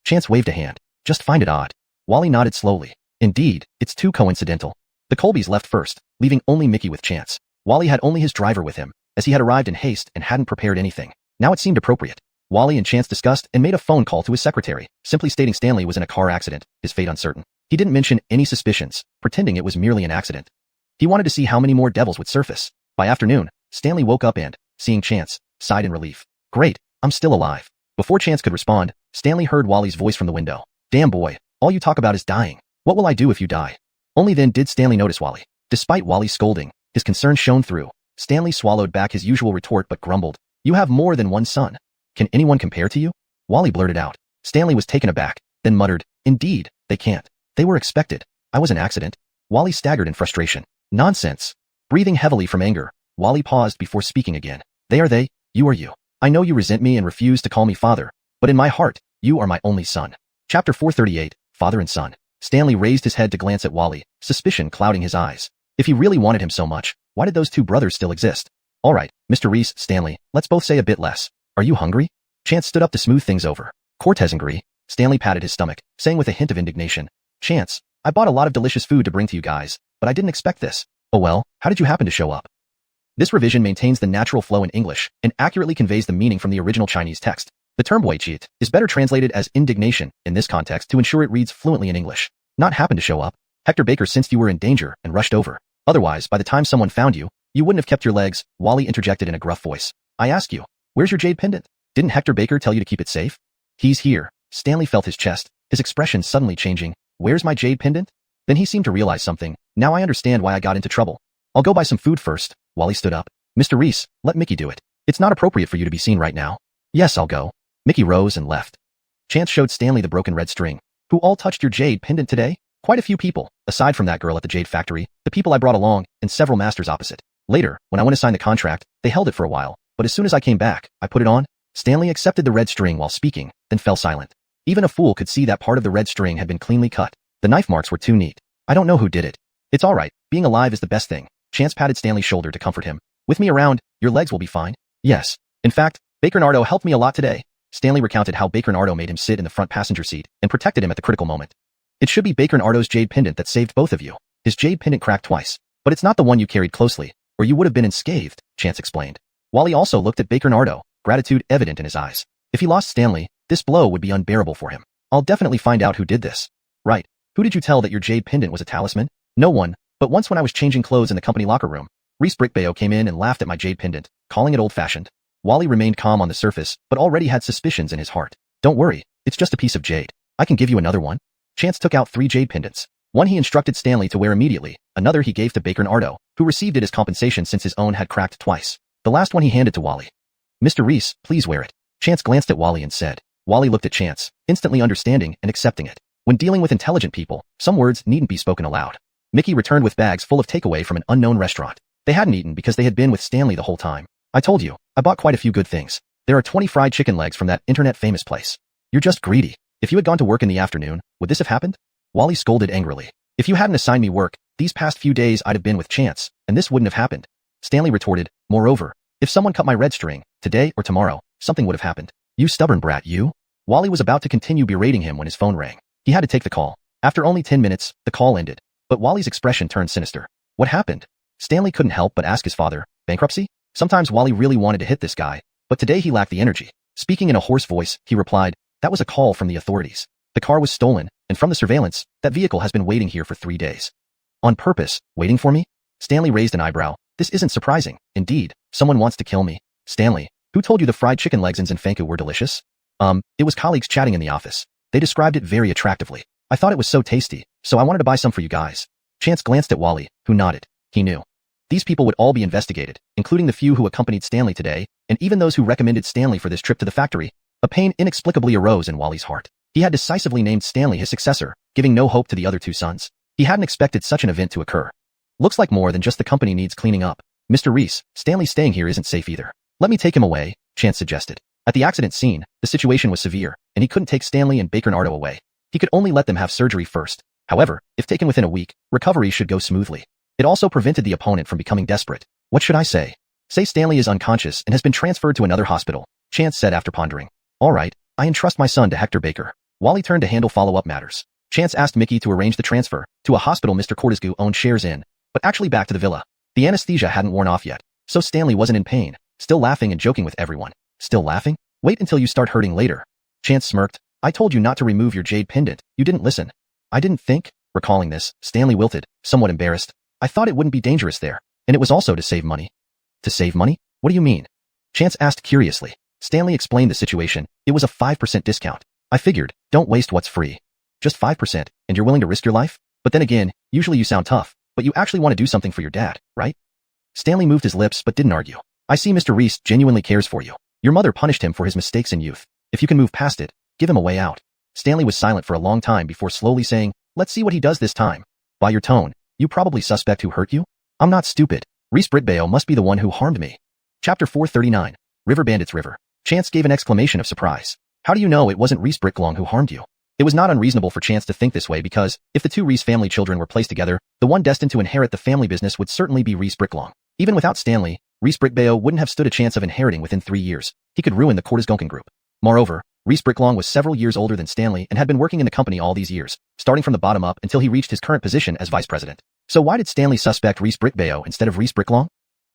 Chance waved a hand. Just find it odd. Wally nodded slowly. Indeed, it's too coincidental. The Colbys left first, leaving only Mickey with Chance. Wally had only his driver with him, as he had arrived in haste and hadn't prepared anything. Now it seemed appropriate. Wally and Chance discussed and made a phone call to his secretary, simply stating Stanley was in a car accident, his fate uncertain. He didn't mention any suspicions, pretending it was merely an accident. He wanted to see how many more devils would surface. By afternoon, Stanley woke up and, seeing Chance, sighed in relief. Great, I'm still alive. Before Chance could respond, Stanley heard Wally's voice from the window. Damn boy, all you talk about is dying. What will I do if you die? Only then did Stanley notice Wally. Despite Wally's scolding, his concern shone through. Stanley swallowed back his usual retort but grumbled. You have more than one son. Can anyone compare to you? Wally blurted out. Stanley was taken aback, then muttered, Indeed, they can't. They were expected. I was an accident. Wally staggered in frustration. Nonsense. Breathing heavily from anger, Wally paused before speaking again. They are they, you are you. I know you resent me and refuse to call me father, but in my heart, you are my only son. Chapter 438, Father and Son. Stanley raised his head to glance at Wally, suspicion clouding his eyes. If he really wanted him so much, why did those two brothers still exist? All right, Mr. Reese, Stanley, let's both say a bit less. Are you hungry? Chance stood up to smooth things over. Cortez hungry. Stanley patted his stomach, saying with a hint of indignation. Chance, I bought a lot of delicious food to bring to you guys, but I didn't expect this. Oh well, how did you happen to show up? This revision maintains the natural flow in English and accurately conveys the meaning from the original Chinese text. The term weiqi is better translated as indignation in this context to ensure it reads fluently in English. Not happen to show up. Hector Baker sensed you were in danger and rushed over. Otherwise, by the time someone found you, you wouldn't have kept your legs, Wally interjected in a gruff voice. I ask you, where's your jade pendant? Didn't Hector Baker tell you to keep it safe? He's here. Stanley felt his chest, his expression suddenly changing. Where's my jade pendant? Then he seemed to realize something. Now I understand why I got into trouble. I'll go buy some food first. Wally stood up. Mr. Reese, let Mickey do it. It's not appropriate for you to be seen right now. Yes, I'll go. Mickey rose and left. Chance showed Stanley the broken red string. Who all touched your jade pendant today? Quite a few people, aside from that girl at the jade factory, the people I brought along, and several masters opposite. Later, when I went to sign the contract, they held it for a while, but as soon as I came back, I put it on. Stanley accepted the red string while speaking, then fell silent. Even a fool could see that part of the red string had been cleanly cut. The knife marks were too neat. I don't know who did it. It's alright, being alive is the best thing. Chance patted Stanley's shoulder to comfort him. With me around, your legs will be fine. Yes. In fact, Baker Nardo helped me a lot today. Stanley recounted how Baker Nardo made him sit in the front passenger seat and protected him at the critical moment. It should be Baker Nardo's jade pendant that saved both of you. His jade pendant cracked twice, but it's not the one you carried closely, or you would have been unscathed, Chance explained. Wally also looked at Baker Nardo, gratitude evident in his eyes. If he lost Stanley, this blow would be unbearable for him. I'll definitely find out who did this. Right. Who did you tell that your jade pendant was a talisman? No one, but once when I was changing clothes in the company locker room, Reese Brickbayo came in and laughed at my jade pendant, calling it old-fashioned. Wally remained calm on the surface, but already had suspicions in his heart. Don't worry, it's just a piece of jade. I can give you another one. Chance took out 3 jade pendants. One he instructed Stanley to wear immediately, another he gave to Baker Nardo, who received it as compensation since his own had cracked twice. The last one he handed to Wally. Mr. Reese, please wear it. Chance glanced at Wally and said. Wally looked at Chance, instantly understanding and accepting it. When dealing with intelligent people, some words needn't be spoken aloud. Mickey returned with bags full of takeaway from an unknown restaurant. They hadn't eaten because they had been with Stanley the whole time. I told you, I bought quite a few good things. There are 20 fried chicken legs from that internet famous place. You're just greedy. If you had gone to work in the afternoon, would this have happened? Wally scolded angrily. If you hadn't assigned me work, these past few days I'd have been with Chance, and this wouldn't have happened. Stanley retorted, moreover, if someone cut my red string, today or tomorrow, something would have happened. You stubborn brat, you. Wally was about to continue berating him when his phone rang. He had to take the call. After only 10 minutes, the call ended. But Wally's expression turned sinister. What happened? Stanley couldn't help but ask his father, bankruptcy? Sometimes Wally really wanted to hit this guy, but today he lacked the energy. Speaking in a hoarse voice, he replied, that was a call from the authorities. The car was stolen, and from the surveillance, that vehicle has been waiting here for 3 days. On purpose, waiting for me? Stanley raised an eyebrow. This isn't surprising. Indeed, someone wants to kill me. Stanley, who told you the fried chicken legs in Zinfanku were delicious? It was colleagues chatting in the office. They described it very attractively. I thought it was so tasty, so I wanted to buy some for you guys. Chance glanced at Wally, who nodded. He knew. These people would all be investigated, including the few who accompanied Stanley today, and even those who recommended Stanley for this trip to the factory. A pain inexplicably arose in Wally's heart. He had decisively named Stanley his successor, giving no hope to the other 2 sons. He hadn't expected such an event to occur. Looks like more than just the company needs cleaning up. Mr. Reese, Stanley staying here isn't safe either. Let me take him away, Chance suggested. At the accident scene, the situation was severe, and he couldn't take Stanley and Baker Nardo away. He could only let them have surgery first. However, if taken within a week, recovery should go smoothly. It also prevented the opponent from becoming desperate. What should I say? Say Stanley is unconscious and has been transferred to another hospital, Chance said after pondering. All right, I entrust my son to Hector Baker. Wally turned to handle follow-up matters. Chance asked Mickey to arrange the transfer to a hospital Mr. Cortescu owned shares in, but actually back to the villa. The anesthesia hadn't worn off yet, so Stanley wasn't in pain, still laughing and joking with everyone. Still laughing? Wait until you start hurting later. Chance smirked. I told you not to remove your jade pendant. You didn't listen. I didn't think. Recalling this, Stanley wilted, somewhat embarrassed. I thought it wouldn't be dangerous there, and it was also to save money. To save money? What do you mean? Chance asked curiously. Stanley explained the situation. It was a 5% discount. I figured, don't waste what's free. Just 5%, and you're willing to risk your life? But then again, usually you sound tough, but you actually want to do something for your dad, right? Stanley moved his lips but didn't argue. I see Mr. Reese genuinely cares for you. Your mother punished him for his mistakes in youth. If you can move past it, give him a way out. Stanley was silent for a long time before slowly saying, let's see what he does this time. By your tone, you probably suspect who hurt you? I'm not stupid. Reese Britbayo must be the one who harmed me. Chapter 439. River Bandits River. Chance gave an exclamation of surprise. How do you know it wasn't Reese Bricklong who harmed you? It was not unreasonable for Chance to think this way because, if the 2 Reese family children were placed together, the one destined to inherit the family business would certainly be Reese Bricklong. Even without Stanley, Reese Brickbayo wouldn't have stood a chance of inheriting within 3 years. He could ruin the Cortesgoncan group. Moreover, Reese Bricklong was several years older than Stanley and had been working in the company all these years, starting from the bottom up until he reached his current position as vice president. So why did Stanley suspect Reese Brickbayo instead of Reese Bricklong?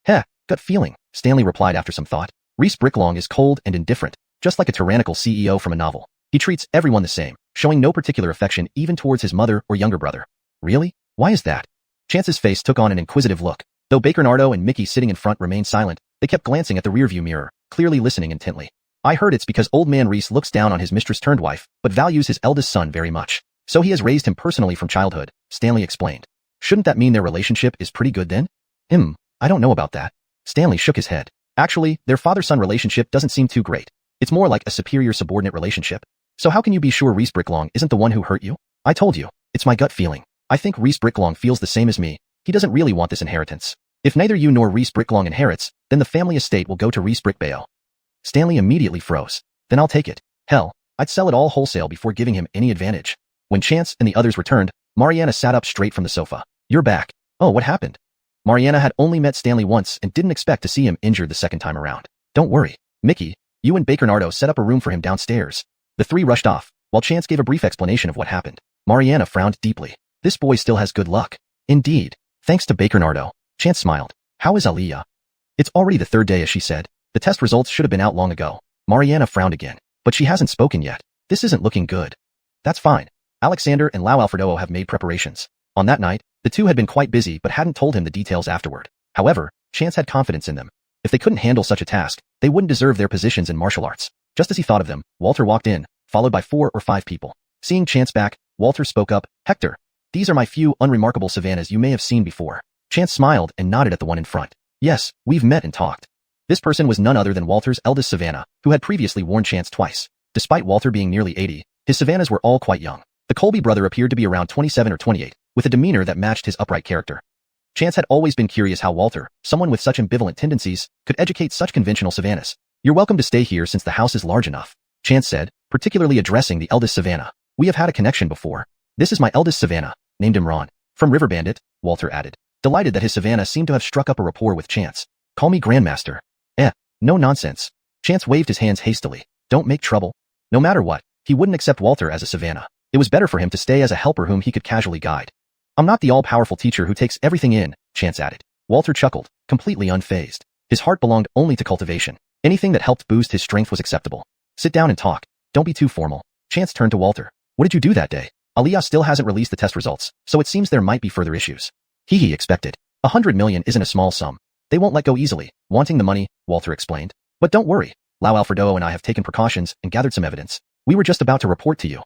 Heh, gut feeling, Stanley replied after some thought. Reese Bricklong is cold and indifferent, just like a tyrannical CEO from a novel. He treats everyone the same, showing no particular affection even towards his mother or younger brother. Really? Why is that? Chance's face took on an inquisitive look. Though Baker Nardo and Mickey sitting in front remained silent, they kept glancing at the rearview mirror, clearly listening intently. I heard it's because old man Reese looks down on his mistress-turned-wife, but values his eldest son very much. So he has raised him personally from childhood, Stanley explained. Shouldn't that mean their relationship is pretty good then? I don't know about that. Stanley shook his head. Actually, their father-son relationship doesn't seem too great. It's more like a superior-subordinate relationship. So how can you be sure Reese Bricklong isn't the one who hurt you? I told you, it's my gut feeling. I think Reese Bricklong feels the same as me. He doesn't really want this inheritance. If neither you nor Reese Bricklong inherits, then the family estate will go to Reese Brickbayo. Stanley immediately froze. Then I'll take it. Hell, I'd sell it all wholesale before giving him any advantage. When Chance and the others returned, Mariana sat up straight from the sofa. You're back. Oh, what happened? Mariana had only met Stanley once and didn't expect to see him injured the second time around. Don't worry. Mickey, you and Bernardo set up a room for him downstairs. The three rushed off, while Chance gave a brief explanation of what happened. Mariana frowned deeply. This boy still has good luck. Indeed. Thanks to Bernardo. Chance smiled. How is Aliyah? It's already the third day, as she said. The test results should have been out long ago. Mariana frowned again. But she hasn't spoken yet. This isn't looking good. That's fine. Alexander and Lau Alfredo have made preparations. On that night, the two had been quite busy but hadn't told him the details afterward. However, Chance had confidence in them. If they couldn't handle such a task, they wouldn't deserve their positions in martial arts. Just as he thought of them, Walter walked in, followed by 4 or 5 people. Seeing Chance back, Walter spoke up. Hector, these are my few unremarkable Savannahs you may have seen before. Chance smiled and nodded at the one in front. Yes, we've met and talked. This person was none other than Walter's eldest Savannah, who had previously warned Chance twice. Despite Walter being nearly 80, his Savannahs were all quite young. The Colby brother appeared to be around 27 or 28, with a demeanor that matched his upright character. Chance had always been curious how Walter, someone with such ambivalent tendencies, could educate such conventional Savannahs. You're welcome to stay here since the house is large enough, Chance said, particularly addressing the eldest Savannah. We have had a connection before. This is my eldest Savannah, named him Ron. From River Bandit, Walter added, delighted that his Savannah seemed to have struck up a rapport with Chance. Call me Grandmaster. No nonsense. Chance waved his hands hastily. Don't make trouble. No matter what, he wouldn't accept Walter as a Savannah. It was better for him to stay as a helper whom he could casually guide. I'm not the all-powerful teacher who takes everything in, Chance added. Walter chuckled, completely unfazed. His heart belonged only to cultivation. Anything that helped boost his strength was acceptable. Sit down and talk. Don't be too formal. Chance turned to Walter. What did you do that day? Aliyah still hasn't released the test results, so it seems there might be further issues. He expected. 100 million isn't a small sum. They won't let go easily, wanting the money, Walter explained. But don't worry. Lau Alfredo and I have taken precautions and gathered some evidence. We were just about to report to you.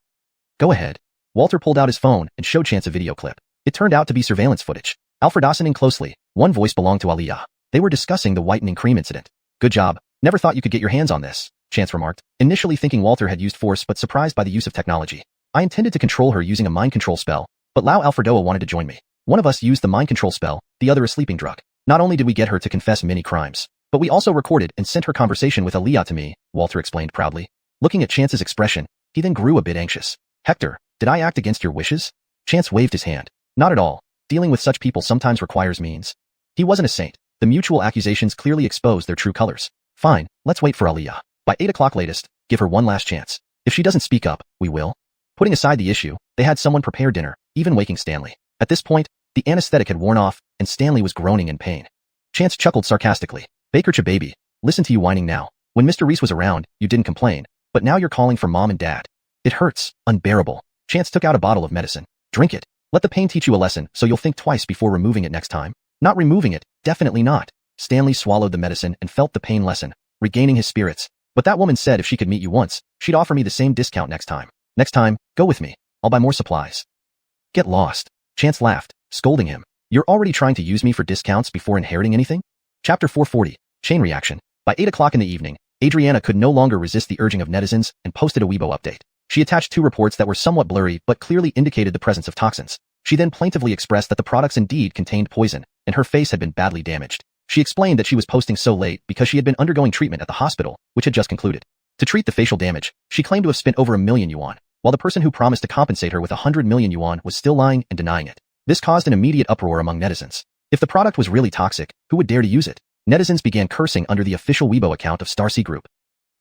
Go ahead. Walter pulled out his phone and showed Chance a video clip. It turned out to be surveillance footage. Alfred listening closely. One voice belonged to Aliyah. They were discussing the whitening cream incident. Good job. Never thought you could get your hands on this, Chance remarked, initially thinking Walter had used force but surprised by the use of technology. I intended to control her using a mind control spell, but Lau Alfredo wanted to join me. One of us used the mind control spell, the other a sleeping drug. Not only did we get her to confess many crimes, but we also recorded and sent her conversation with Aliyah to me, Walter explained proudly. Looking at Chance's expression, he then grew a bit anxious. Hector, did I act against your wishes? Chance waved his hand. Not at all. Dealing with such people sometimes requires means. He wasn't a saint. The mutual accusations clearly exposed their true colors. Fine, let's wait for Aliyah. By 8 o'clock latest, give her one last chance. If she doesn't speak up, we will. Putting aside the issue, they had someone prepare dinner, even waking Stanley. At this point, the anesthetic had worn off, and Stanley was groaning in pain. Chance chuckled sarcastically. Bakercha baby, listen to you whining now. When Mr. Reese was around, you didn't complain, but now you're calling for mom and dad. It hurts, unbearable. Chance took out a bottle of medicine. Drink it. Let the pain teach you a lesson so you'll think twice before removing it next time. Not removing it, definitely not. Stanley swallowed the medicine and felt the pain lessen, regaining his spirits. But that woman said if she could meet you once, she'd offer me the same discount next time. Next time, go with me. I'll buy more supplies. Get lost. Chance laughed, scolding him. You're already trying to use me for discounts before inheriting anything? Chapter 440, Chain Reaction. By 8 o'clock in the evening, Adriana could no longer resist the urging of netizens and posted a Weibo update. She attached 2 reports that were somewhat blurry but clearly indicated the presence of toxins. She then plaintively expressed that the products indeed contained poison, and her face had been badly damaged. She explained that she was posting so late because she had been undergoing treatment at the hospital, which had just concluded. To treat the facial damage, she claimed to have spent over 1 million yuan, while the person who promised to compensate her with 100 million yuan was still lying and denying it. This caused an immediate uproar among netizens. If the product was really toxic, who would dare to use it? Netizens began cursing under the official Weibo account of Starcy Group.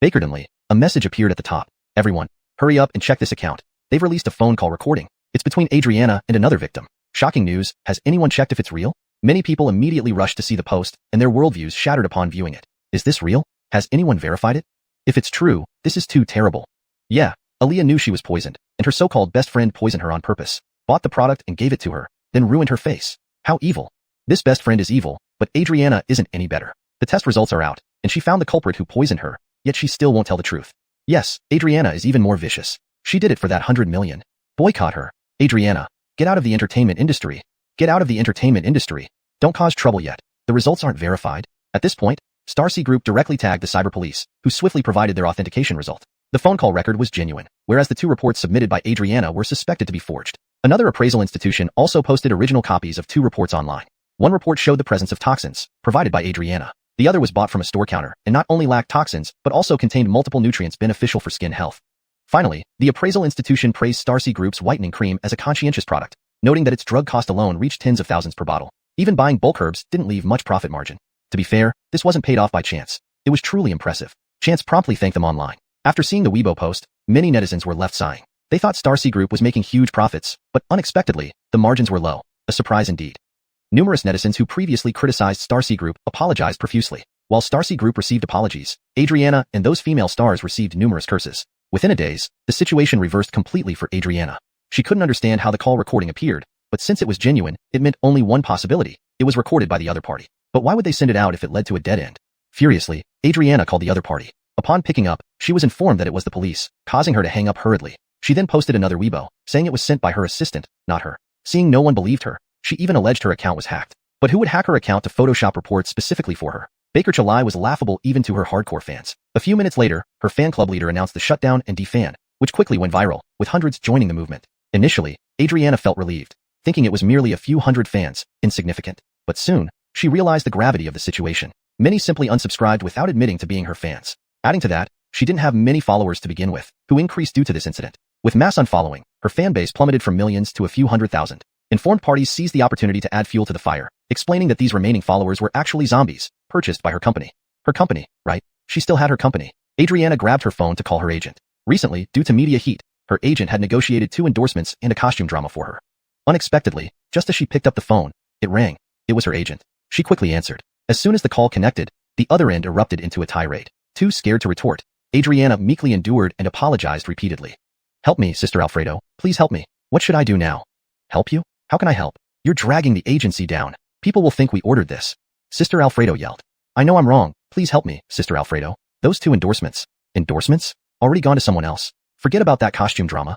Bakerdomly, a message appeared at the top. Everyone, hurry up and check this account. They've released a phone call recording. It's between Adriana and another victim. Shocking news, has anyone checked if it's real? Many people immediately rushed to see the post, and their worldviews shattered upon viewing it. Is this real? Has anyone verified it? If it's true, this is too terrible. Yeah, Aliyah knew she was poisoned, and her so-called best friend poisoned her on purpose, bought the product and gave it to her, then ruined her face. How evil. This best friend is evil, but Adriana isn't any better. The test results are out, and she found the culprit who poisoned her, yet she still won't tell the truth. Yes, Adriana is even more vicious. She did it for that 100 million. Boycott her. Adriana, get out of the entertainment industry. Get out of the entertainment industry. Don't cause trouble yet. The results aren't verified. At this point, Starcy Group directly tagged the cyber police, who swiftly provided their authentication result. The phone call record was genuine, whereas the 2 reports submitted by Adriana were suspected to be forged. Another appraisal institution also posted original copies of 2 reports online. One report showed the presence of toxins, provided by Adriana. The other was bought from a store counter and not only lacked toxins, but also contained multiple nutrients beneficial for skin health. Finally, the appraisal institution praised Starcy Group's whitening cream as a conscientious product, noting that its drug cost alone reached tens of thousands per bottle. Even buying bulk herbs didn't leave much profit margin. To be fair, this wasn't paid off by Chance. It was truly impressive. Chance promptly thanked them online. After seeing the Weibo post, many netizens were left sighing. They thought Starcy Group was making huge profits, but unexpectedly, the margins were low. A surprise indeed. Numerous netizens who previously criticized Starcy Group apologized profusely. While Starcy Group received apologies, Adriana and those female stars received numerous curses. Within a days, the situation reversed completely for Adriana. She couldn't understand how the call recording appeared, but since it was genuine, it meant only one possibility. It was recorded by the other party. But why would they send it out if it led to a dead end? Furiously, Adriana called the other party. Upon picking up, she was informed that it was the police, causing her to hang up hurriedly. She then posted another Weibo, saying it was sent by her assistant, not her. Seeing no one believed her, she even alleged her account was hacked. But who would hack her account to Photoshop reports specifically for her? Baker Chalai was laughable even to her hardcore fans. A few minutes later, her fan club leader announced the shutdown and defan, which quickly went viral, with hundreds joining the movement. Initially, Adriana felt relieved, thinking it was merely a few hundred fans, insignificant. But soon, she realized the gravity of the situation. Many simply unsubscribed without admitting to being her fans. Adding to that, she didn't have many followers to begin with, who increased due to this incident. With mass unfollowing, her fan base plummeted from millions to a few 100,000. Informed parties seized the opportunity to add fuel to the fire, explaining that these remaining followers were actually zombies, purchased by her company. Her company, right? She still had her company. Adriana grabbed her phone to call her agent. Recently, due to media heat, her agent had negotiated 2 endorsements and a costume drama for her. Unexpectedly, just as she picked up the phone, it rang. It was her agent. She quickly answered. As soon as the call connected, the other end erupted into a tirade. Too scared to retort, Adriana meekly endured and apologized repeatedly. Help me, Sister Alfredo. Please help me. What should I do now? Help you? How can I help? You're dragging the agency down. People will think we ordered this. Sister Alfredo yelled. I know I'm wrong. Please help me, Sister Alfredo. Those 2 endorsements. Endorsements? Already gone to someone else. Forget about that costume drama.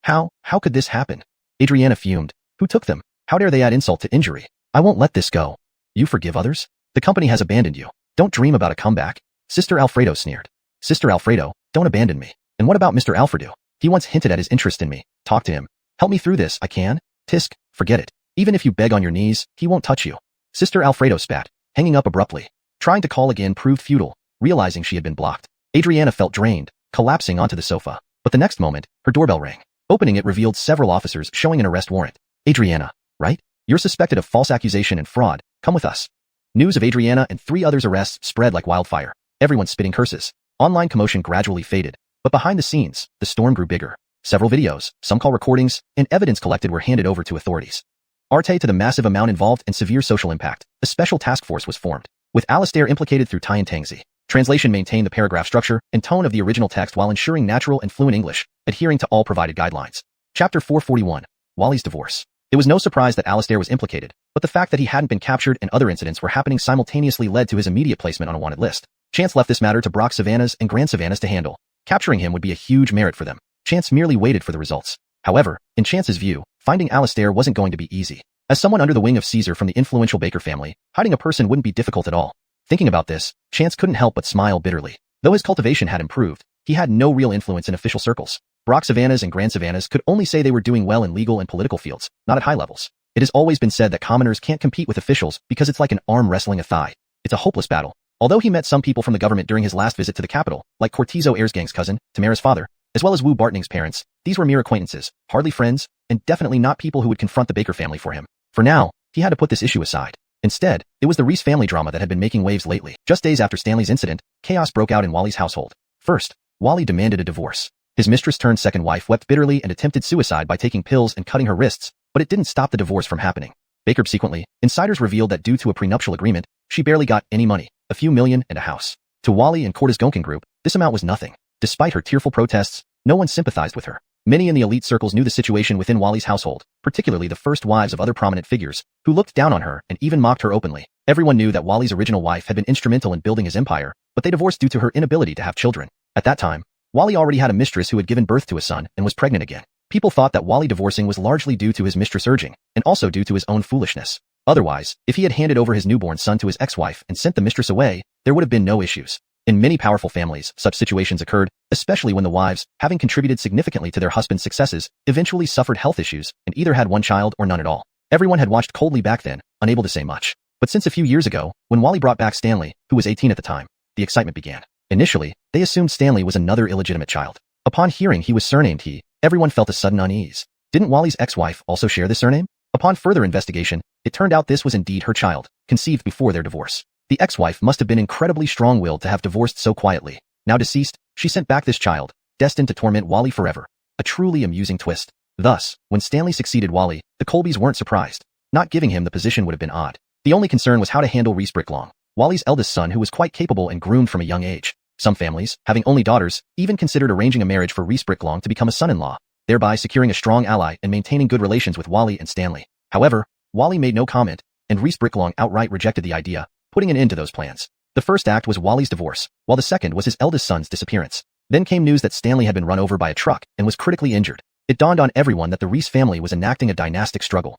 How could this happen? Adriana fumed. Who took them? How dare they add insult to injury? I won't let this go. You forgive others? The company has abandoned you. Don't dream about a comeback. Sister Alfredo sneered. Sister Alfredo, don't abandon me. And what about Mr. Alfredo? He once hinted at his interest in me. Talk to him. Help me through this, I can? Tisk, forget it. Even if you beg on your knees, he won't touch you. Sister Alfredo spat, hanging up abruptly. Trying to call again proved futile, realizing she had been blocked. Adriana felt drained, collapsing onto the sofa. But the next moment, her doorbell rang. Opening it revealed several officers showing an arrest warrant. Adriana, right? You're suspected of false accusation and fraud. Come with us. News of Adriana and 3 others' arrests spread like wildfire. Everyone spitting curses. Online commotion gradually faded. But behind the scenes, the storm grew bigger. Several videos, some call recordings, and evidence collected were handed over to authorities. Arte to the massive amount involved and severe social impact, a special task force was formed, with Alastair implicated through Tyan Tangzi. Translation maintained the paragraph structure and tone of the original text while ensuring natural and fluent English, adhering to all provided guidelines. Chapter 441, Wally's Divorce. It was no surprise that Alastair was implicated, but the fact that he hadn't been captured and other incidents were happening simultaneously led to his immediate placement on a wanted list. Chance left this matter to Brock Savannahs and Grand Savannahs to handle. Capturing him would be a huge merit for them. Chance merely waited for the results. However, in Chance's view, finding Alastair wasn't going to be easy. As someone under the wing of Caesar from the influential Baker family, hiding a person wouldn't be difficult at all. Thinking about this, Chance couldn't help but smile bitterly. Though his cultivation had improved, he had no real influence in official circles. Brock Savannahs and Grand Savannahs could only say they were doing well in legal and political fields, not at high levels. It has always been said that commoners can't compete with officials because it's like an arm wrestling a thigh. It's a hopeless battle. Although he met some people from the government during his last visit to the capital, like Cortizo Heir's cousin, Tamara's father, as well as Wu Bartning's parents, these were mere acquaintances, hardly friends, and definitely not people who would confront the Baker family for him. For now, he had to put this issue aside. Instead, it was the Reese family drama that had been making waves lately. Just days after Stanley's incident, chaos broke out in Wally's household. First, Wally demanded a divorce. His mistress turned second wife wept bitterly and attempted suicide by taking pills and cutting her wrists, but it didn't stop the divorce from happening. Baker subsequently, insiders revealed that due to a prenuptial agreement, she barely got any money, a few million and a house. To Wally and Corda's Gonkin group, this amount was nothing. Despite her tearful protests, no one sympathized with her. Many in the elite circles knew the situation within Wally's household, particularly the first wives of other prominent figures, who looked down on her and even mocked her openly. Everyone knew that Wally's original wife had been instrumental in building his empire, but they divorced due to her inability to have children. At that time, Wally already had a mistress who had given birth to a son and was pregnant again. People thought that Wally divorcing was largely due to his mistress urging, and also due to his own foolishness. Otherwise, if he had handed over his newborn son to his ex-wife and sent the mistress away, there would have been no issues. In many powerful families, such situations occurred, especially when the wives, having contributed significantly to their husband's successes, eventually suffered health issues and either had one child or none at all. Everyone had watched coldly back then, unable to say much. But since a few years ago, when Wally brought back Stanley, who was 18 at the time, the excitement began. Initially, they assumed Stanley was another illegitimate child. Upon hearing he was surnamed He, everyone felt a sudden unease. Didn't Wally's ex-wife also share this surname? Upon further investigation, it turned out this was indeed her child, conceived before their divorce. The ex-wife must have been incredibly strong-willed to have divorced so quietly. Now deceased, she sent back this child, destined to torment Wally forever. A truly amusing twist. Thus, when Stanley succeeded Wally, the Colbys weren't surprised. Not giving him the position would have been odd. The only concern was how to handle Reese Bricklong, Wally's eldest son who was quite capable and groomed from a young age. Some families, having only daughters, even considered arranging a marriage for Reese Bricklong to become a son-in-law, thereby securing a strong ally and maintaining good relations with Wally and Stanley. However, Wally made no comment, and Reese Bricklong outright rejected the idea, putting an end to those plans. The first act was Wally's divorce, while the second was his eldest son's disappearance. Then came news that Stanley had been run over by a truck and was critically injured. It dawned on everyone that the Reese family was enacting a dynastic struggle.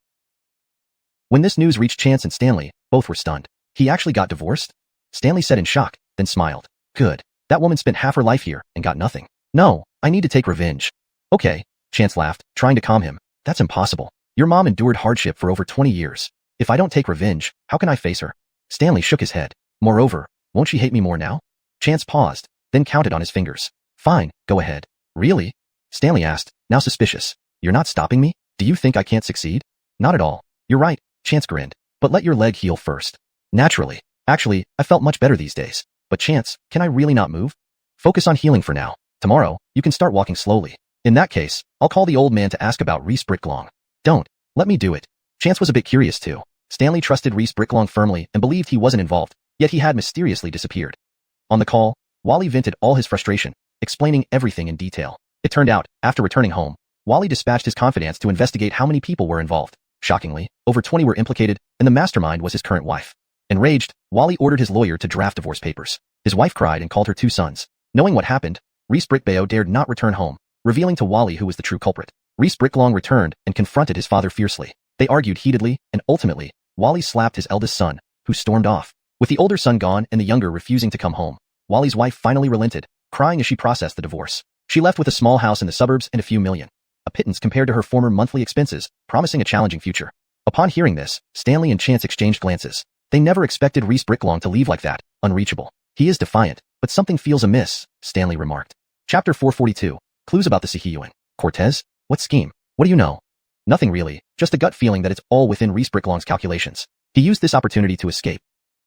When this news reached Chance and Stanley, both were stunned. He actually got divorced? Stanley said in shock, then smiled. Good. That woman spent half her life here and got nothing. No, I need to take revenge. Okay, Chance laughed, trying to calm him. That's impossible. Your mom endured hardship for over 20 years. If I don't take revenge, how can I face her? Stanley shook his head. Moreover, won't she hate me more now? Chance paused, then counted on his fingers. Fine, go ahead. Really? Stanley asked, now suspicious. You're not stopping me? Do you think I can't succeed? Not at all. You're right, Chance grinned. But let your leg heal first. Naturally. Actually, I felt much better these days. But Chance, can I really not move? Focus on healing for now. Tomorrow, you can start walking slowly. In that case, I'll call the old man to ask about Reese Bricklong. Don't. Let me do it. Chance was a bit curious too. Stanley trusted Reese Bricklong firmly and believed he wasn't involved, yet he had mysteriously disappeared. On the call, Wally vented all his frustration, explaining everything in detail. It turned out, after returning home, Wally dispatched his confidants to investigate how many people were involved. Shockingly, over 20 were implicated, and the mastermind was his current wife. Enraged, Wally ordered his lawyer to draft divorce papers. His wife cried and called her 2 sons. Knowing what happened, Reese Brickbayo dared not return home, revealing to Wally who was the true culprit. Reese Bricklong returned and confronted his father fiercely. They argued heatedly, and ultimately, Wally slapped his eldest son, who stormed off. With the older son gone and the younger refusing to come home, Wally's wife finally relented, crying as she processed the divorce. She left with a small house in the suburbs and a few million. A pittance compared to her former monthly expenses, promising a challenging future. Upon hearing this, Stanley and Chance exchanged glances. They never expected Reese Bricklong to leave like that, unreachable. He is defiant, but something feels amiss, Stanley remarked. Chapter 442. Clues about the Sihiyuan. Cortez? What scheme? What do you know? Nothing really, just a gut feeling that it's all within Reese Bricklong's calculations. He used this opportunity to escape.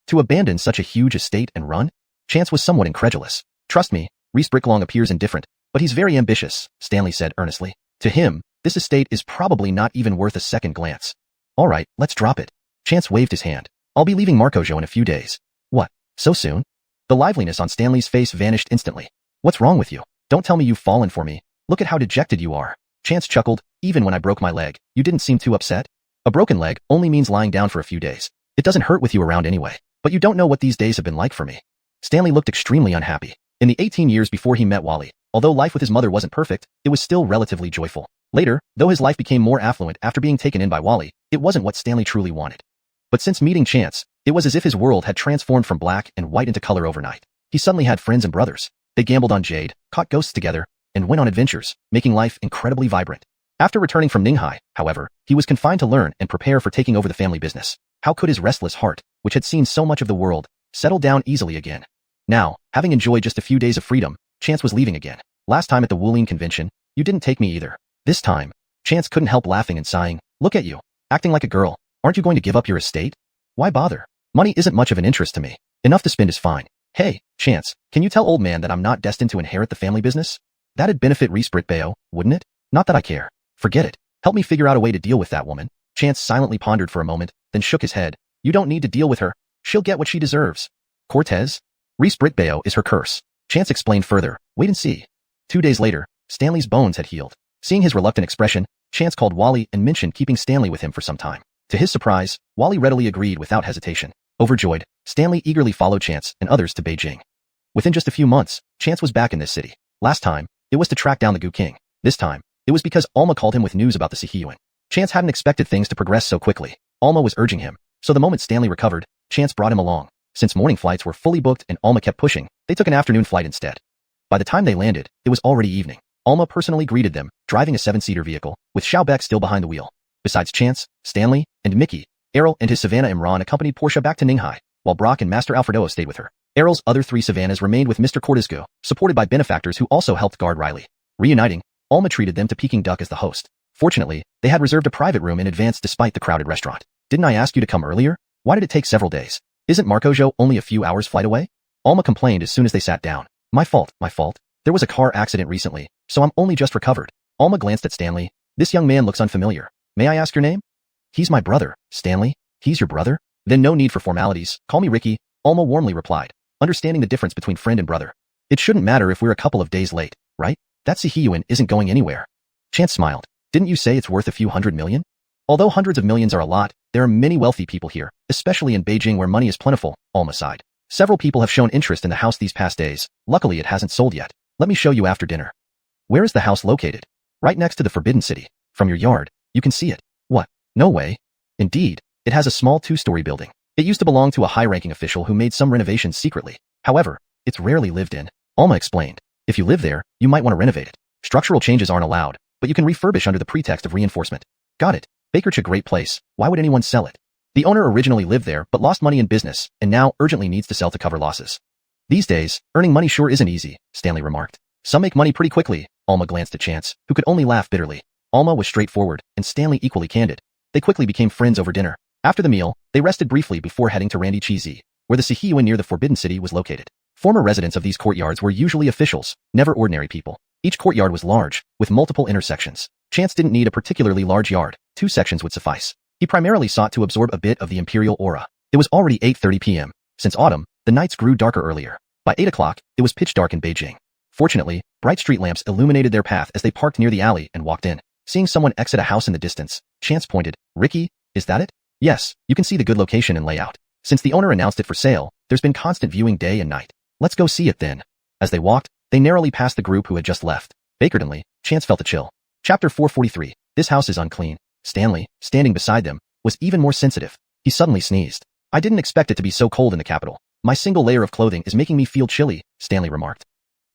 To abandon such a huge estate and run? Chance was somewhat incredulous. Trust me, Reese Bricklong appears indifferent, but he's very ambitious, Stanley said earnestly. To him, this estate is probably not even worth a second glance. All right, let's drop it. Chance waved his hand. I'll be leaving Marcojo in a few days. What? So soon? The liveliness on Stanley's face vanished instantly. What's wrong with you? Don't tell me you've fallen for me. Look at how dejected you are. Chance chuckled. Even when I broke my leg, you didn't seem too upset. A broken leg only means lying down for a few days. It doesn't hurt with you around anyway. But you don't know what these days have been like for me. Stanley looked extremely unhappy. In the 18 years before he met Wally, although life with his mother wasn't perfect, it was still relatively joyful. Later, though his life became more affluent after being taken in by Wally, it wasn't what Stanley truly wanted. But since meeting Chance, it was as if his world had transformed from black and white into color overnight. He suddenly had friends and brothers. They gambled on jade, caught ghosts together, and went on adventures, making life incredibly vibrant. After returning from Ninghai, however, he was confined to learn and prepare for taking over the family business. How could his restless heart, which had seen so much of the world, settle down easily again? Now, having enjoyed just a few days of freedom, Chance was leaving again. Last time at the Wuling convention, you didn't take me either. This time, Chance couldn't help laughing and sighing. Look at you, acting like a girl. Aren't you going to give up your estate? Why bother? Money isn't much of an interest to me. Enough to spend is fine. Hey, Chance, can you tell old man that I'm not destined to inherit the family business? That'd benefit Reese Brickbayo, wouldn't it? Not that I care. Forget it. Help me figure out a way to deal with that woman. Chance silently pondered for a moment, then shook his head. You don't need to deal with her. She'll get what she deserves. Cortez? Reese Brickbayo is her curse. Chance explained further. Wait and see. 2 days later, Stanley's bones had healed. Seeing his reluctant expression, Chance called Wally and mentioned keeping Stanley with him for some time. To his surprise, Wally readily agreed without hesitation. Overjoyed, Stanley eagerly followed Chance and others to Beijing. Within just a few months, Chance was back in this city. Last time, it was to track down the Gu King. This time, it was because Alma called him with news about the Sihiyuan. Chance hadn't expected things to progress so quickly. Alma was urging him, so the moment Stanley recovered, Chance brought him along. Since morning flights were fully booked and Alma kept pushing, they took an afternoon flight instead. By the time they landed, it was already evening. Alma personally greeted them, driving a 7-seater vehicle, with Xiao Beck still behind the wheel. Besides Chance, Stanley, and Mickey, Errol and his Savannah Imran accompanied Portia back to Ninghai, while Brock and Master Alfredo stayed with her. Errol's other 3 Savannahs remained with Mr. Cortizco, supported by benefactors who also helped guard Riley. Reuniting, Alma treated them to Peking Duck as the host. Fortunately, they had reserved a private room in advance despite the crowded restaurant. Didn't I ask you to come earlier? Why did it take several days? Isn't Marcojo only a few hours flight away? Alma complained as soon as they sat down. My fault. There was a car accident recently, so I'm only just recovered. Alma glanced at Stanley. This young man looks unfamiliar. May I ask your name? He's my brother, Stanley. He's your brother? Then no need for formalities. Call me Ricky, Alma warmly replied, understanding the difference between friend and brother. It shouldn't matter if we're a couple of days late, right? That Sihiyuan isn't going anywhere. Chance smiled. Didn't you say it's worth a few $100 million? Although hundreds of millions are a lot, there are many wealthy people here, especially in Beijing where money is plentiful, Alma sighed. Several people have shown interest in the house these past days. Luckily it hasn't sold yet. Let me show you after dinner. Where is the house located? Right next to the Forbidden City. From your yard, you can see it. What? No way. Indeed, it has a small 2-story building. It used to belong to a high-ranking official who made some renovations secretly. However, it's rarely lived in. Alma explained. If you live there, you might want to renovate it. Structural changes aren't allowed, but you can refurbish under the pretext of reinforcement. Got it. Baker's a great place. Why would anyone sell it? The owner originally lived there but lost money in business and now urgently needs to sell to cover losses. These days, earning money sure isn't easy, Stanley remarked. Some make money pretty quickly. Alma glanced at Chance, who could only laugh bitterly. Alma was straightforward, and Stanley equally candid. They quickly became friends over dinner. After the meal, they rested briefly before heading to Randy Cheesy, where the Sihiyuan near the Forbidden City was located. Former residents of these courtyards were usually officials, never ordinary people. Each courtyard was large, with multiple intersections. Chance didn't need a particularly large yard. 2 sections would suffice. He primarily sought to absorb a bit of the imperial aura. It was already 8:30 p.m. Since autumn, the nights grew darker earlier. By 8 o'clock, it was pitch dark in Beijing. Fortunately, bright street lamps illuminated their path as they parked near the alley and walked in. Seeing someone exit a house in the distance, Chance pointed. Ricky, is that it? Yes, you can see the good location and layout. Since the owner announced it for sale, there's been constant viewing day and night. Let's go see it then. As they walked, they narrowly passed the group who had just left. Bakertonly, Chance felt a chill. Chapter 443. This house is unclean. Stanley, standing beside them, was even more sensitive. He suddenly sneezed. I didn't expect it to be so cold in the capital. My single layer of clothing is making me feel chilly, Stanley remarked.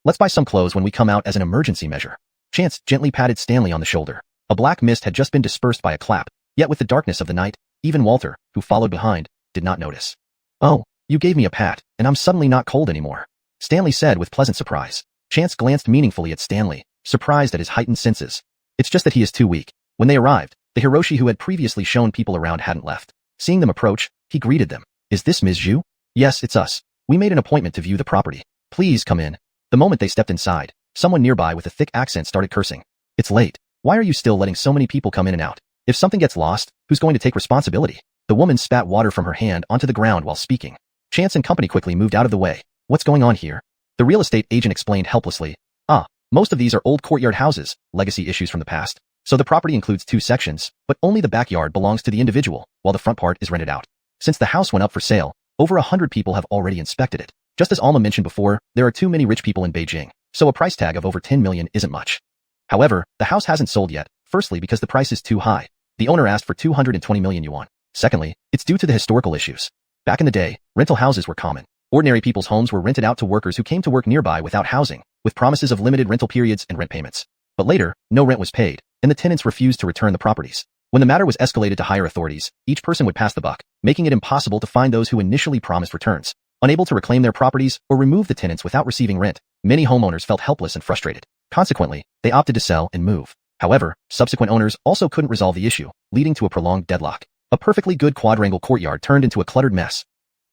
Let's buy some clothes when we come out as an emergency measure. Chance gently patted Stanley on the shoulder. A black mist had just been dispersed by a clap, yet with the darkness of the night, even Walter, who followed behind, did not notice. Oh, you gave me a pat, and I'm suddenly not cold anymore, Stanley said with pleasant surprise. Chance glanced meaningfully at Stanley, surprised at his heightened senses. It's just that he is too weak. When they arrived, the Hiroshi who had previously shown people around hadn't left. Seeing them approach, he greeted them. Is this Ms. Zhu? Yes, it's us. We made an appointment to view the property. Please come in. The moment they stepped inside, someone nearby with a thick accent started cursing. It's late. Why are you still letting so many people come in and out? If something gets lost, who's going to take responsibility? The woman spat water from her hand onto the ground while speaking. Chance and company quickly moved out of the way. What's going on here? The real estate agent explained helplessly. Most of these are old courtyard houses, legacy issues from the past. So the property includes 2 sections, but only the backyard belongs to the individual, while the front part is rented out. Since the house went up for sale, over 100 people have already inspected it. Just as Alma mentioned before, there are too many rich people in Beijing, so a price tag of over 10 million isn't much. However, the house hasn't sold yet, firstly because the price is too high. The owner asked for 220 million yuan. Secondly, it's due to the historical issues. Back in the day, rental houses were common. Ordinary people's homes were rented out to workers who came to work nearby without housing, with promises of limited rental periods and rent payments. But later, no rent was paid, and the tenants refused to return the properties. When the matter was escalated to higher authorities, each person would pass the buck, making it impossible to find those who initially promised returns. Unable to reclaim their properties or remove the tenants without receiving rent, many homeowners felt helpless and frustrated. Consequently, they opted to sell and move. However, subsequent owners also couldn't resolve the issue, leading to a prolonged deadlock. A perfectly good quadrangle courtyard turned into a cluttered mess.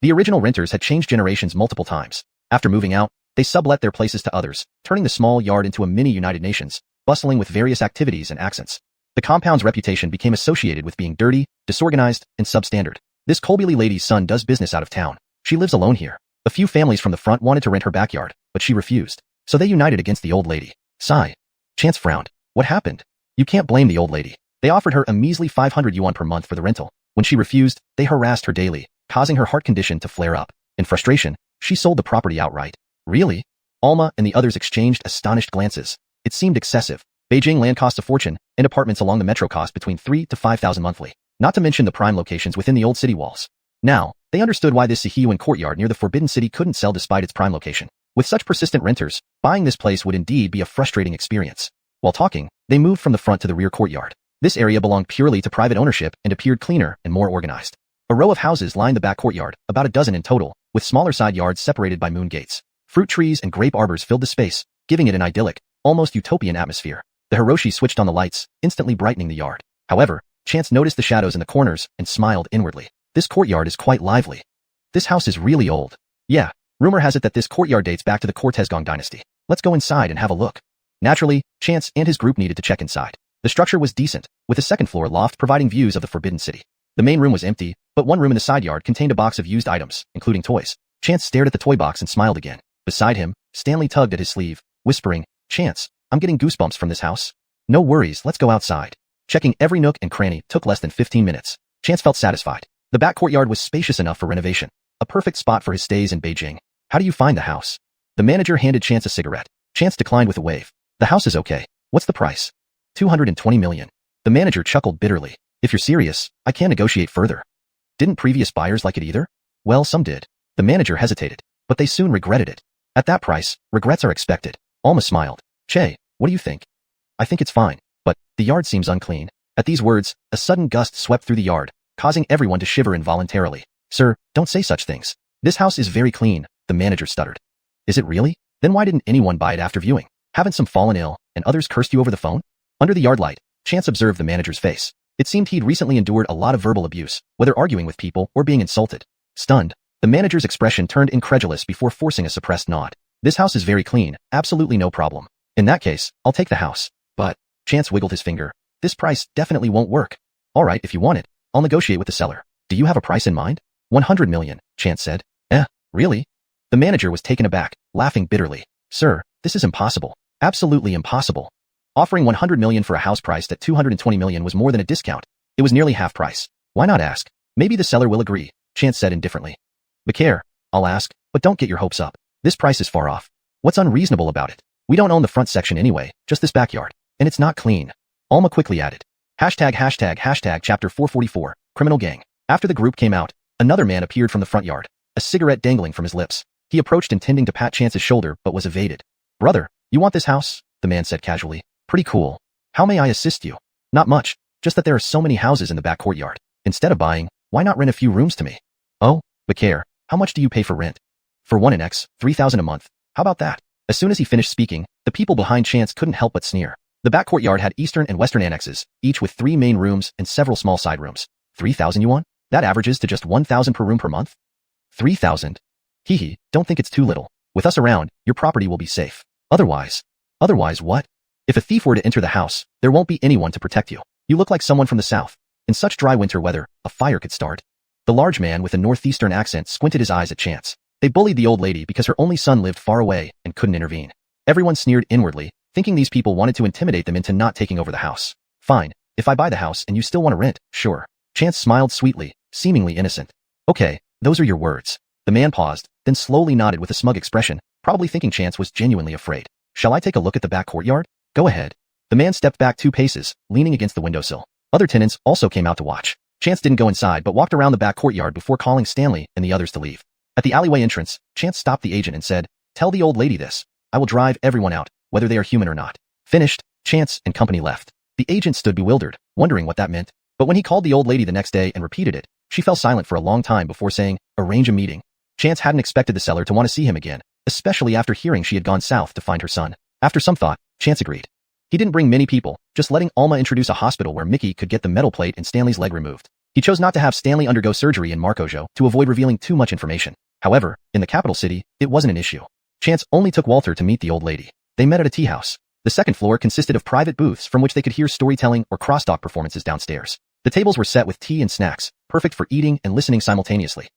The original renters had changed generations multiple times. After moving out, they sublet their places to others, turning the small yard into a mini United Nations, bustling with various activities and accents. The compound's reputation became associated with being dirty, disorganized, and substandard. This Kolbili lady's son does business out of town. She lives alone here. A few families from the front wanted to rent her backyard, but she refused. So they united against the old lady. Sigh. Chance frowned. What happened? You can't blame the old lady. They offered her a measly 500 yuan per month for the rental. When she refused, they harassed her daily, causing her heart condition to flare up. In frustration, she sold the property outright. Really? Alma and the others exchanged astonished glances. It seemed excessive. Beijing land costs a fortune, and apartments along the metro cost between 3,000 to 5,000 monthly. Not to mention the prime locations within the old city walls. Now, they understood why this Sihyuan courtyard near the Forbidden City couldn't sell despite its prime location. With such persistent renters, buying this place would indeed be a frustrating experience. While talking, they moved from the front to the rear courtyard. This area belonged purely to private ownership and appeared cleaner and more organized. A row of houses lined the back courtyard, about a dozen in total, with smaller side yards separated by moon gates. Fruit trees and grape arbors filled the space, giving it an idyllic, almost utopian atmosphere. The Hiroshi switched on the lights, instantly brightening the yard. However, Chance noticed the shadows in the corners and smiled inwardly. This courtyard is quite lively. This house is really old. Yeah, rumor has it that this courtyard dates back to the Cortezgong dynasty. Let's go inside and have a look. Naturally, Chance and his group needed to check inside. The structure was decent, with a second-floor loft providing views of the Forbidden City. The main room was empty, but one room in the side yard contained a box of used items, including toys. Chance stared at the toy box and smiled again. Beside him, Stanley tugged at his sleeve, whispering, "Chance, I'm getting goosebumps from this house." "No worries, let's go outside." Checking every nook and cranny took less than 15 minutes. Chance felt satisfied. The back courtyard was spacious enough for renovation, a perfect spot for his stays in Beijing. "How do you find the house?" The manager handed Chance a cigarette. Chance declined with a wave. "The house is okay. What's the price?" 220 million. The manager chuckled bitterly. "If you're serious, I can't negotiate further." "Didn't previous buyers like it either?" "Well, some did." The manager hesitated, but they soon regretted it. "At that price, regrets are expected." Alma smiled. "Che, what do you think?" "I think it's fine, but the yard seems unclean." At these words, a sudden gust swept through the yard, causing everyone to shiver involuntarily. "Sir, don't say such things. This house is very clean," the manager stuttered. "Is it really? Then why didn't anyone buy it after viewing? Haven't some fallen ill, and others cursed you over the phone?" Under the yard light, Chance observed the manager's face. It seemed he'd recently endured a lot of verbal abuse, whether arguing with people or being insulted. Stunned, the manager's expression turned incredulous before forcing a suppressed nod. "This house is very clean, absolutely no problem. In that case, I'll take the house." "But," Chance wiggled his finger, "this price definitely won't work." "All right, if you want it, I'll negotiate with the seller." "Do you have a price in mind?" 100 million, Chance said. Really?" The manager was taken aback, laughing bitterly. "Sir, this is impossible. Absolutely impossible." Offering 100 million for a house priced at 220 million was more than a discount. It was nearly half price. "Why not ask? Maybe the seller will agree," Chance said indifferently. "Bakare, I'll ask, but don't get your hopes up. This price is far off. What's unreasonable about it? We don't own the front section anyway, just this backyard. And it's not clean." Alma quickly added. ####Chapter 444, Criminal Gang. After the group came out, another man appeared from the front yard, a cigarette dangling from his lips. He approached intending to pat Chance's shoulder but was evaded. "Brother, you want this house?" the man said casually. "Pretty cool. How may I assist you?" "Not much, just that there are so many houses in the back courtyard. Instead of buying, why not rent a few rooms to me?" "Oh, Bakare, how much do you pay for rent?" "For 1NX, 3,000 a month. How about that?" As soon as he finished speaking, the people behind Chance couldn't help but sneer. The back courtyard had eastern and western annexes, each with 3 main rooms and several small side rooms. 3,000 yuan? That averages to just 1,000 per room per month? 3,000? Hee, don't think it's too little. With us around, your property will be safe. Otherwise what? If a thief were to enter the house, there won't be anyone to protect you. You look like someone from the south. In such dry winter weather, a fire could start. The large man with a northeastern accent squinted his eyes at Chance. They bullied the old lady because her only son lived far away and couldn't intervene. Everyone sneered inwardly, thinking these people wanted to intimidate them into not taking over the house. "Fine, if I buy the house and you still want to rent, sure." Chance smiled sweetly, seemingly innocent. "Okay, those are your words." The man paused, then slowly nodded with a smug expression, probably thinking Chance was genuinely afraid. "Shall I take a look at the back courtyard?" "Go ahead." The man stepped back 2 paces, leaning against the windowsill. Other tenants also came out to watch. Chance didn't go inside but walked around the back courtyard before calling Stanley and the others to leave. At the alleyway entrance, Chance stopped the agent and said, "Tell the old lady this. I will drive everyone out, whether they are human or not." Finished, Chance and company left. The agent stood bewildered, wondering what that meant. But when he called the old lady the next day and repeated it, she fell silent for a long time before saying, "Arrange a meeting." Chance hadn't expected the seller to want to see him again, especially after hearing she had gone south to find her son. After some thought, Chance agreed. He didn't bring many people, just letting Alma introduce a hospital where Mickey could get the metal plate and Stanley's leg removed. He chose not to have Stanley undergo surgery in Marcojo to avoid revealing too much information. However, in the capital city, it wasn't an issue. Chance only took Walter to meet the old lady. They met at a tea house. The second floor consisted of private booths from which they could hear storytelling or crosstalk performances downstairs. The tables were set with tea and snacks, perfect for eating and listening simultaneously.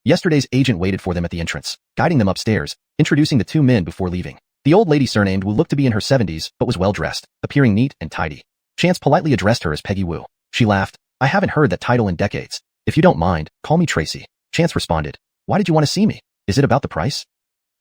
Yesterday's agent waited for them at the entrance, guiding them upstairs, introducing the 2 men before leaving. The old lady surnamed Wu looked to be in her 70s but was well-dressed, appearing neat and tidy. Chance politely addressed her as Peggy Wu. She laughed. "I haven't heard that title in decades. If you don't mind, call me Tracy." Chance responded. "Why did you want to see me? Is it about the price?"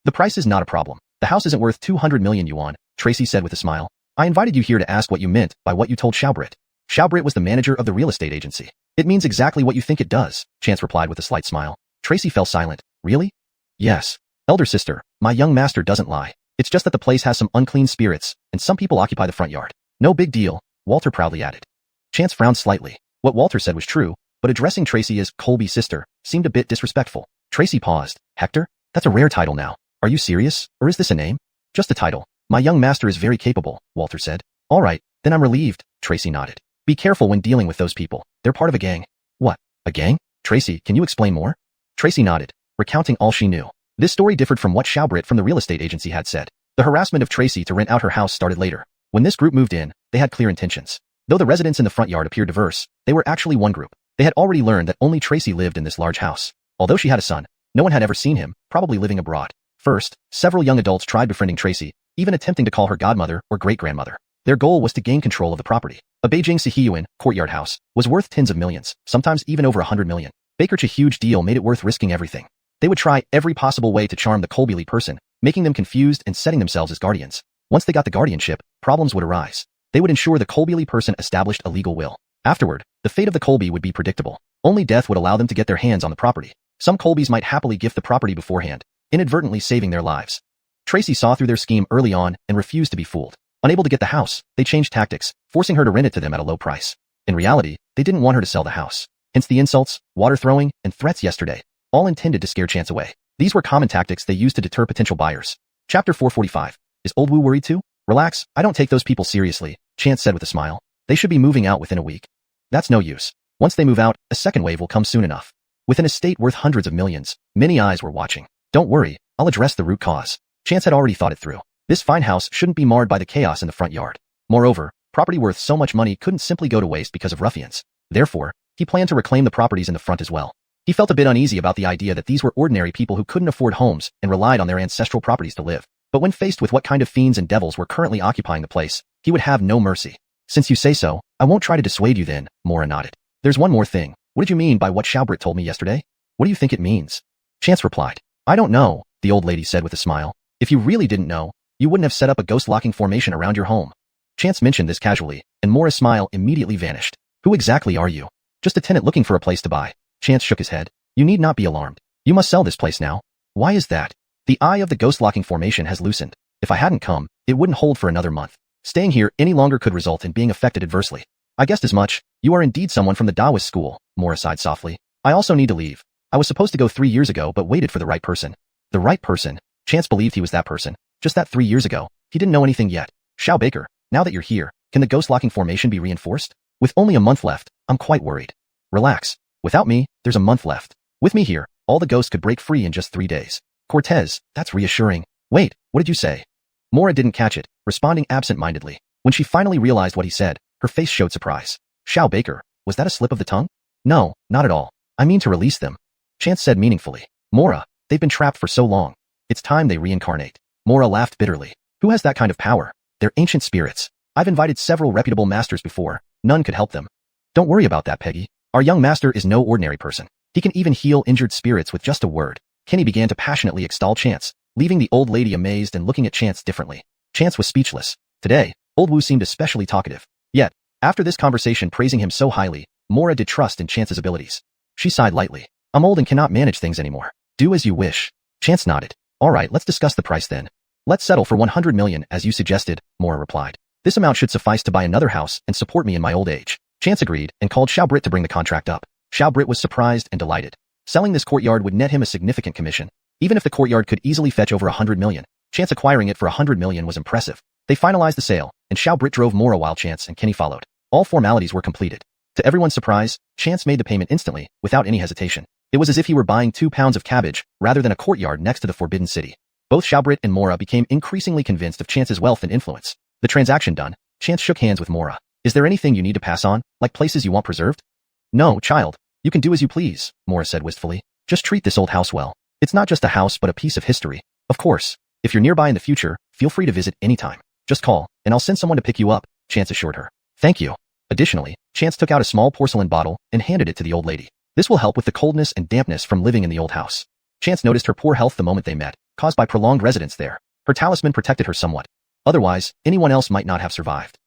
"The price is not a problem. The house isn't worth 200 million yuan, Tracy said with a smile. "I invited you here to ask what you meant by what you told Xiaobrit." Xiaobrit was the manager of the real estate agency. It means exactly what you think it does, Chance replied with a slight smile. Tracy fell silent. Really? Yes. Elder sister, my young master doesn't lie. It's just that the place has some unclean spirits, and some people occupy the front yard. No big deal, Walter proudly added. Chance frowned slightly. What Walter said was true, but addressing Tracy as Colby's sister seemed a bit disrespectful. Tracy paused. Hector? That's a rare title now. Are you serious, or is this a name? Just a title. My young master is very capable, Walter said. All right, then I'm relieved, Tracy nodded. Be careful when dealing with those people. They're part of a gang. What? A gang? Tracy, can you explain more? Tracy nodded, recounting all she knew. This story differed from what Schaubrit from the real estate agency had said. The harassment of Tracy to rent out her house started later. When this group moved in, they had clear intentions. Though the residents in the front yard appeared diverse, they were actually one group. They had already learned that only Tracy lived in this large house. Although she had a son, no one had ever seen him, probably living abroad. First, several young adults tried befriending Tracy, even attempting to call her godmother or great-grandmother. Their goal was to gain control of the property. A Beijing Sihiyuan courtyard house was worth tens of millions, sometimes even over 100 million. Baker's huge deal made it worth risking everything. They would try every possible way to charm the Colby person, making them confused and setting themselves as guardians. Once they got the guardianship, problems would arise. They would ensure the Colby person established a legal will. Afterward, the fate of the Colby would be predictable. Only death would allow them to get their hands on the property. Some Colbys might happily gift the property beforehand, inadvertently saving their lives. Tracy saw through their scheme early on and refused to be fooled. Unable to get the house, they changed tactics, forcing her to rent it to them at a low price. In reality, they didn't want her to sell the house. Hence the insults, water throwing, and threats yesterday, all intended to scare Chance away. These were common tactics they used to deter potential buyers. Chapter 445. Is Old Wu worried too? Relax, I don't take those people seriously, Chance said with a smile. They should be moving out within a week. That's no use. Once they move out, a second wave will come soon enough. With an estate worth hundreds of millions, many eyes were watching. Don't worry, I'll address the root cause. Chance had already thought it through. This fine house shouldn't be marred by the chaos in the front yard. Moreover, property worth so much money couldn't simply go to waste because of ruffians. Therefore, he planned to reclaim the properties in the front as well. He felt a bit uneasy about the idea that these were ordinary people who couldn't afford homes and relied on their ancestral properties to live. But when faced with what kind of fiends and devils were currently occupying the place, he would have no mercy. Since you say so, I won't try to dissuade you then, Mora nodded. There's one more thing. What did you mean by what Schaubrit told me yesterday? What do you think it means? Chance replied. I don't know, the old lady said with a smile. If you really didn't know, you wouldn't have set up a ghost locking formation around your home. Chance mentioned this casually, and Mora's smile immediately vanished. Who exactly are you? Just a tenant looking for a place to buy. Chance shook his head. You need not be alarmed. You must sell this place now. Why is that? The eye of the ghost locking formation has loosened. If I hadn't come, it wouldn't hold for another month. Staying here any longer could result in being affected adversely. I guessed as much. You are indeed someone from the Taoist school, Mora sighed softly. I also need to leave. I was supposed to go 3 years ago but waited for the right person. The right person? Chance believed he was that person. Just that 3 years ago, he didn't know anything yet. Shao Baker, now that you're here, can the ghost locking formation be reinforced? With only a month left, I'm quite worried. Relax. Without me, there's a month left. With me here, all the ghosts could break free in just 3 days. Cortez, that's reassuring. Wait, what did you say? Mora didn't catch it, responding absent-mindedly. When she finally realized what he said, her face showed surprise. Shao Baker, was that a slip of the tongue? No, not at all. I mean to release them. Chance said meaningfully. Mora, they've been trapped for so long. It's time they reincarnate. Mora laughed bitterly. Who has that kind of power? They're ancient spirits. I've invited several reputable masters before. None could help them. Don't worry about that, Peggy. Our young master is no ordinary person. He can even heal injured spirits with just a word. Kenny began to passionately extol Chance, leaving the old lady amazed and looking at Chance differently. Chance was speechless. Today, Old Wu seemed especially talkative. Yet, after this conversation praising him so highly, Mora did trust in Chance's abilities. She sighed lightly. I'm old and cannot manage things anymore. Do as you wish. Chance nodded. All right, let's discuss the price then. Let's settle for 100 million as you suggested, Mora replied. This amount should suffice to buy another house and support me in my old age. Chance agreed and called Schaubrit to bring the contract up. Schaubrit was surprised and delighted. Selling this courtyard would net him a significant commission. Even if the courtyard could easily fetch over 100 million, Chance acquiring it for 100 million was impressive. They finalized the sale, and Schaubrit drove Mora while Chance and Kenny followed. All formalities were completed. To everyone's surprise, Chance made the payment instantly, without any hesitation. It was as if he were buying 2 pounds of cabbage, rather than a courtyard next to the Forbidden City. Both Schaubrit and Mora became increasingly convinced of Chance's wealth and influence. The transaction done, Chance shook hands with Mora. Is there anything you need to pass on, like places you want preserved? No, child. You can do as you please, Mora said wistfully. Just treat this old house well. It's not just a house but a piece of history. Of course, if you're nearby in the future, feel free to visit anytime. Just call, and I'll send someone to pick you up, Chance assured her. Thank you. Additionally, Chance took out a small porcelain bottle and handed it to the old lady. This will help with the coldness and dampness from living in the old house. Chance noticed her poor health the moment they met, caused by prolonged residence there. Her talisman protected her somewhat. Otherwise, anyone else might not have survived.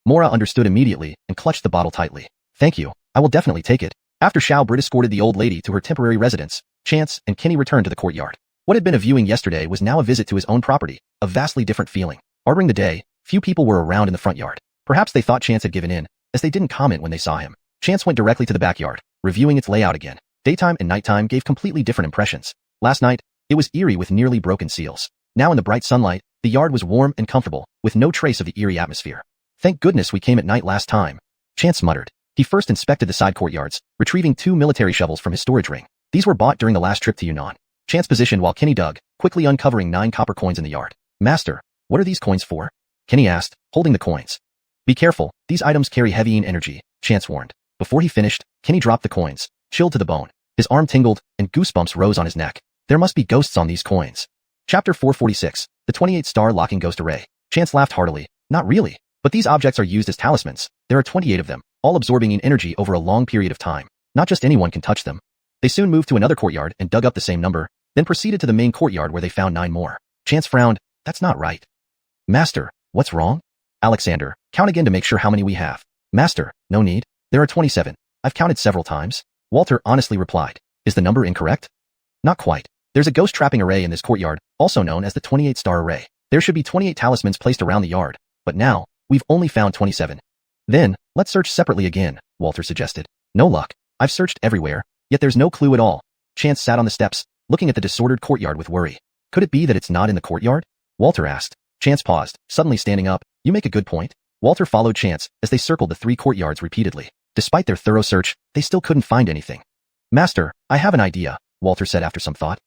Mora understood immediately and clutched the bottle tightly. Thank you. I will definitely take it. After Xiao Brit escorted the old lady to her temporary residence, Chance and Kenny returned to the courtyard. What had been a viewing yesterday was now a visit to his own property, a vastly different feeling. Arbouring the day, few people were around in the front yard. Perhaps they thought Chance had given in, as they didn't comment when they saw him. Chance went directly to the backyard, reviewing its layout again. Daytime and nighttime gave completely different impressions. Last night, it was eerie with nearly broken seals. Now in the bright sunlight, the yard was warm and comfortable, with no trace of the eerie atmosphere. Thank goodness we came at night last time, Chance muttered. He first inspected the side courtyards, retrieving 2 military shovels from his storage ring. These were bought during the last trip to Yunnan. Chance positioned while Kenny dug, quickly uncovering 9 copper coins in the yard. Master, what are these coins for? Kenny asked, holding the coins. Be careful, these items carry heavy energy, Chance warned. Before he finished, Kenny dropped the coins, chilled to the bone. His arm tingled, and goosebumps rose on his neck. There must be ghosts on these coins. Chapter 446, the 28-star locking ghost array. Chance laughed heartily. Not really, but these objects are used as talismans. There are 28 of them, all absorbing in energy over a long period of time. Not just anyone can touch them. They soon moved to another courtyard and dug up the same number, then proceeded to the main courtyard where they found 9 more. Chance frowned. That's not right. Master, what's wrong? Alexander, count again to make sure how many we have. Master, no need. There are 27. I've counted several times. Walter honestly replied. Is the number incorrect? Not quite. There's a ghost trapping array in this courtyard, also known as the 28-star array. There should be 28 talismans placed around the yard, but now, we've only found 27. Then, let's search separately again, Walter suggested. No luck. I've searched everywhere, yet there's no clue at all. Chance sat on the steps, looking at the disordered courtyard with worry. Could it be that it's not in the courtyard? Walter asked. Chance paused, suddenly standing up. You make a good point. Walter followed Chance as they circled the 3 courtyards repeatedly. Despite their thorough search, they still couldn't find anything. Master, I have an idea, Walter said after some thought.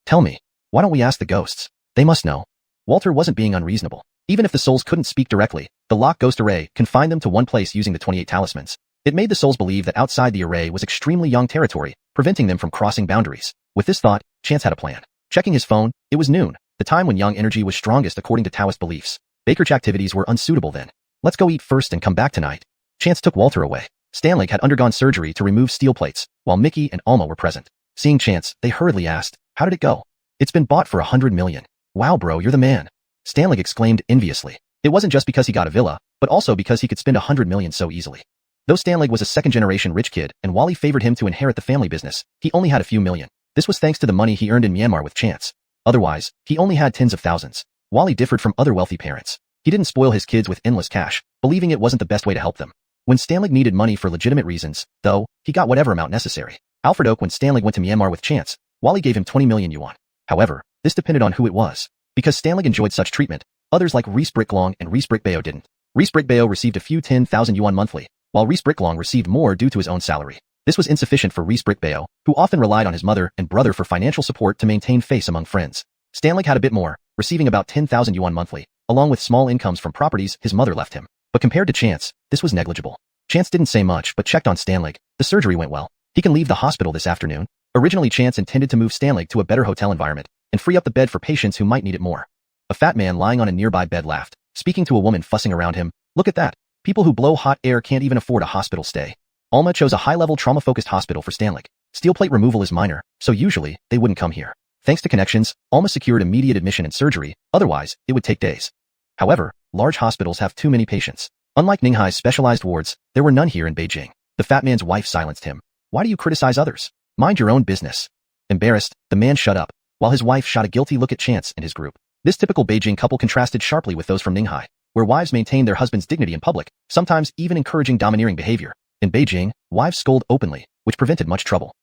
Tell me. Why don't we ask the ghosts? They must know. Walter wasn't being unreasonable. Even if the souls couldn't speak directly, the lock ghost array confined them to one place using the 28 talismans. It made the souls believe that outside the array was extremely young territory, preventing them from crossing boundaries. With this thought, Chance had a plan. Checking his phone, it was noon, the time when young energy was strongest according to Taoist beliefs. Baker's activities were unsuitable then. Let's go eat first and come back tonight. Chance took Walter away. Stanley had undergone surgery to remove steel plates, while Mickey and Alma were present. Seeing Chance, they hurriedly asked, how did it go? It's been bought for 100 million. Wow bro, you're the man. Stanley exclaimed enviously. It wasn't just because he got a villa, but also because he could spend 100 million so easily. Though Stanley was a second-generation rich kid and Wally favored him to inherit the family business, he only had a few million. This was thanks to the money he earned in Myanmar with Chance. Otherwise, he only had tens of thousands. Wally differed from other wealthy parents. He didn't spoil his kids with endless cash, believing it wasn't the best way to help them. When Stanley needed money for legitimate reasons, though, he got whatever amount necessary. Alfred Oak when Stanley went to Myanmar with Chance, Wally gave him 20 million yuan. However, this depended on who it was. Because Stanley enjoyed such treatment, others like Reese Bricklong and Reese Brickbayo didn't. Reese Brickbayo received a few 10,000 yuan monthly, while Reese Bricklong received more due to his own salary. This was insufficient for Reese Brickbayo, who often relied on his mother and brother for financial support to maintain face among friends. Stanley had a bit more, receiving about 10,000 yuan monthly, along with small incomes from properties his mother left him. But compared to Chance, this was negligible. Chance didn't say much but checked on Stanley. The surgery went well. He can leave the hospital this afternoon. Originally Chance intended to move Stanley to a better hotel environment and free up the bed for patients who might need it more. A fat man lying on a nearby bed laughed, speaking to a woman fussing around him. Look at that. People who blow hot air can't even afford a hospital stay. Alma chose a high-level trauma-focused hospital for Stanley. Steel plate removal is minor, so usually, they wouldn't come here. Thanks to connections, Alma secured immediate admission and surgery, otherwise, it would take days. However, large hospitals have too many patients. Unlike Ninghai's specialized wards, there were none here in Beijing. The fat man's wife silenced him. Why do you criticize others? Mind your own business. Embarrassed, the man shut up, while his wife shot a guilty look at Chance and his group. This typical Beijing couple contrasted sharply with those from Ninghai, where wives maintained their husband's dignity in public, sometimes even encouraging domineering behavior. In Beijing, wives scold openly, which prevented much trouble.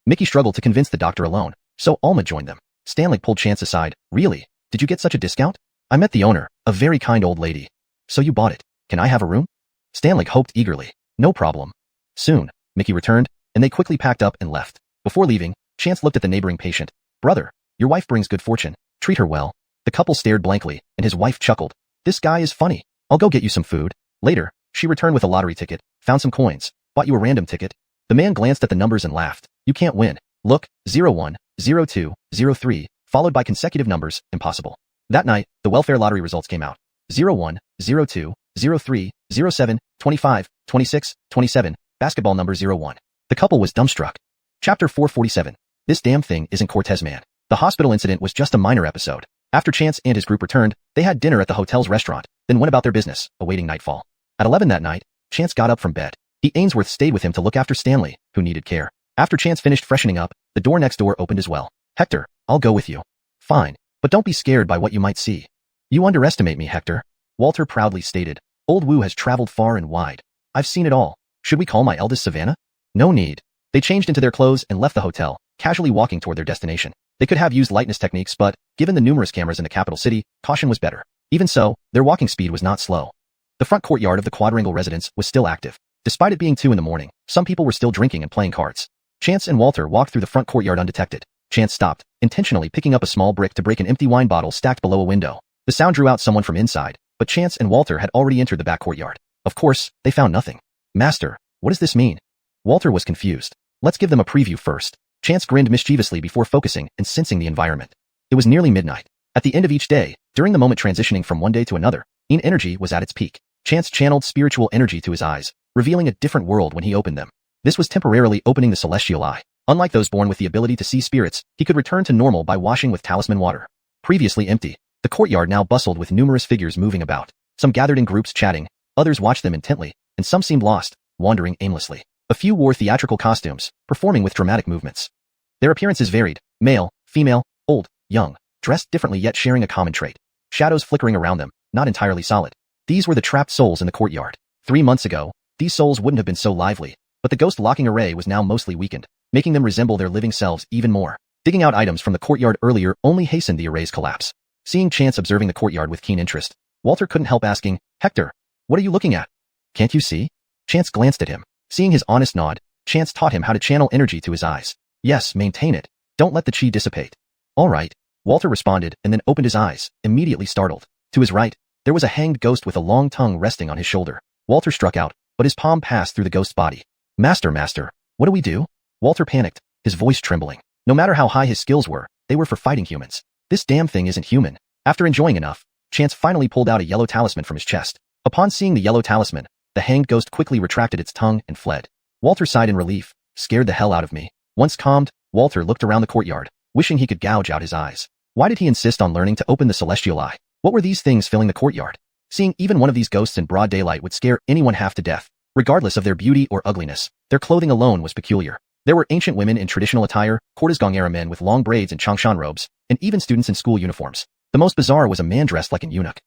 Mickey struggled to convince the doctor alone, so Alma joined them. Stanley pulled Chance aside. Really? Did you get such a discount? I met the owner, a very kind old lady. So you bought it. Can I have a room? Stanley hoped eagerly. No problem. Soon, Mickey returned, and they quickly packed up and left. Before leaving, Chance looked at the neighboring patient. Brother, your wife brings good fortune. Treat her well. The couple stared blankly, and his wife chuckled. This guy is funny. I'll go get you some food. Later, she returned with a lottery ticket, found some coins, bought you a random ticket. The man glanced at the numbers and laughed. You can't win. Look, 01, 02, 03, followed by consecutive numbers, impossible. That night, the welfare lottery results came out. 01, 02, 03, 07, 25, 26, 27, basketball number 01. The couple was dumbstruck. Chapter 447. This damn thing isn't Cortez Man. The hospital incident was just a minor episode. After Chance and his group returned, they had dinner at the hotel's restaurant, then went about their business, awaiting nightfall. At 11 that night, Chance got up from bed. Ainsworth stayed with him to look after Stanley, who needed care. After Chance finished freshening up, the door next door opened as well. Hector, I'll go with you. Fine, but don't be scared by what you might see. You underestimate me, Hector. Walter proudly stated. Old Wu has traveled far and wide. I've seen it all. Should we call my eldest Savannah? No need. They changed into their clothes and left the hotel, casually walking toward their destination. They could have used lightness techniques, but, given the numerous cameras in the capital city, caution was better. Even so, their walking speed was not slow. The front courtyard of the quadrangle residence was still active. Despite it being 2 in the morning, some people were still drinking and playing cards. Chance and Walter walked through the front courtyard undetected. Chance stopped, intentionally picking up a small brick to break an empty wine bottle stacked below a window. The sound drew out someone from inside, but Chance and Walter had already entered the back courtyard. Of course, they found nothing. Master, what does this mean? Walter was confused. Let's give them a preview first. Chance grinned mischievously before focusing and sensing the environment. It was nearly midnight. At the end of each day, during the moment transitioning from one day to another, Yin energy was at its peak. Chance channeled spiritual energy to his eyes, revealing a different world when he opened them. This was temporarily opening the celestial eye. Unlike those born with the ability to see spirits, he could return to normal by washing with talisman water. Previously empty, the courtyard now bustled with numerous figures moving about. Some gathered in groups chatting, others watched them intently, and some seemed lost, wandering aimlessly. A few wore theatrical costumes, performing with dramatic movements. Their appearances varied, male, female, old, young, dressed differently yet sharing a common trait. Shadows flickering around them, not entirely solid. These were the trapped souls in the courtyard. 3 months ago, these souls wouldn't have been so lively, but the ghost locking array was now mostly weakened, making them resemble their living selves even more. Digging out items from the courtyard earlier only hastened the array's collapse. Seeing Chance observing the courtyard with keen interest, Walter couldn't help asking, Hector, what are you looking at? Can't you see? Chance glanced at him. Seeing his honest nod, Chance taught him how to channel energy to his eyes. Yes, maintain it. Don't let the chi dissipate. All right, Walter responded and then opened his eyes, immediately startled. To his right, there was a hanged ghost with a long tongue resting on his shoulder. Walter struck out, but his palm passed through the ghost's body. Master, what do we do? Walter panicked, his voice trembling. No matter how high his skills were, they were for fighting humans. This damn thing isn't human. After enjoying enough, Chance finally pulled out a yellow talisman from his chest. Upon seeing the yellow talisman, the hanged ghost quickly retracted its tongue and fled. Walter sighed in relief. Scared the hell out of me. Once calmed, Walter looked around the courtyard, wishing he could gouge out his eyes. Why did he insist on learning to open the celestial eye? What were these things filling the courtyard? Seeing even one of these ghosts in broad daylight would scare anyone half to death, regardless of their beauty or ugliness. Their clothing alone was peculiar. There were ancient women in traditional attire, Courtisgong-era men with long braids and Changshan robes, and even students in school uniforms. The most bizarre was a man dressed like an eunuch.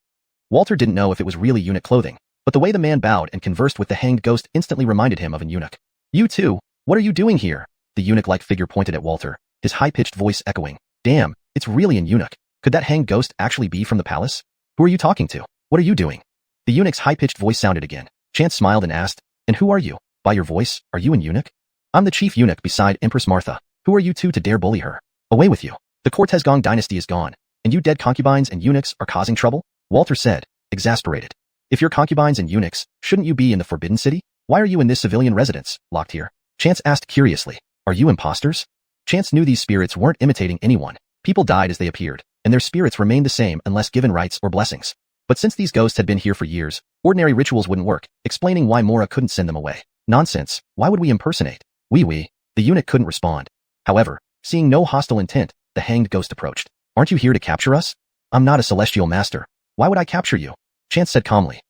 Walter didn't know if it was really eunuch clothing, but the way the man bowed and conversed with the hanged ghost instantly reminded him of an eunuch. You too, what are you doing here? The eunuch-like figure pointed at Walter, his high-pitched voice echoing. Damn, it's really an eunuch. Could that hanged ghost actually be from the palace? Who are you talking to? What are you doing? The eunuch's high-pitched voice sounded again. Chance smiled and asked, and who are you? By your voice, are you an eunuch? I'm the chief eunuch beside Empress Martha. Who are you two to dare bully her? Away with you. The Courtisgong dynasty is gone, and you dead concubines and eunuchs are causing trouble? Walter said, exasperated. If you're concubines and eunuchs, shouldn't you be in the Forbidden City? Why are you in this civilian residence, locked here? Chance asked curiously. Are you imposters? Chance knew these spirits weren't imitating anyone. People died as they appeared, and their spirits remained the same unless given rights or blessings. But since these ghosts had been here for years, ordinary rituals wouldn't work, explaining why Mora couldn't send them away. Nonsense, why would we impersonate? We. The eunuch couldn't respond. However, seeing no hostile intent, the hanged ghost approached. Aren't you here to capture us? I'm not a celestial master. Why would I capture you? Chance said calmly.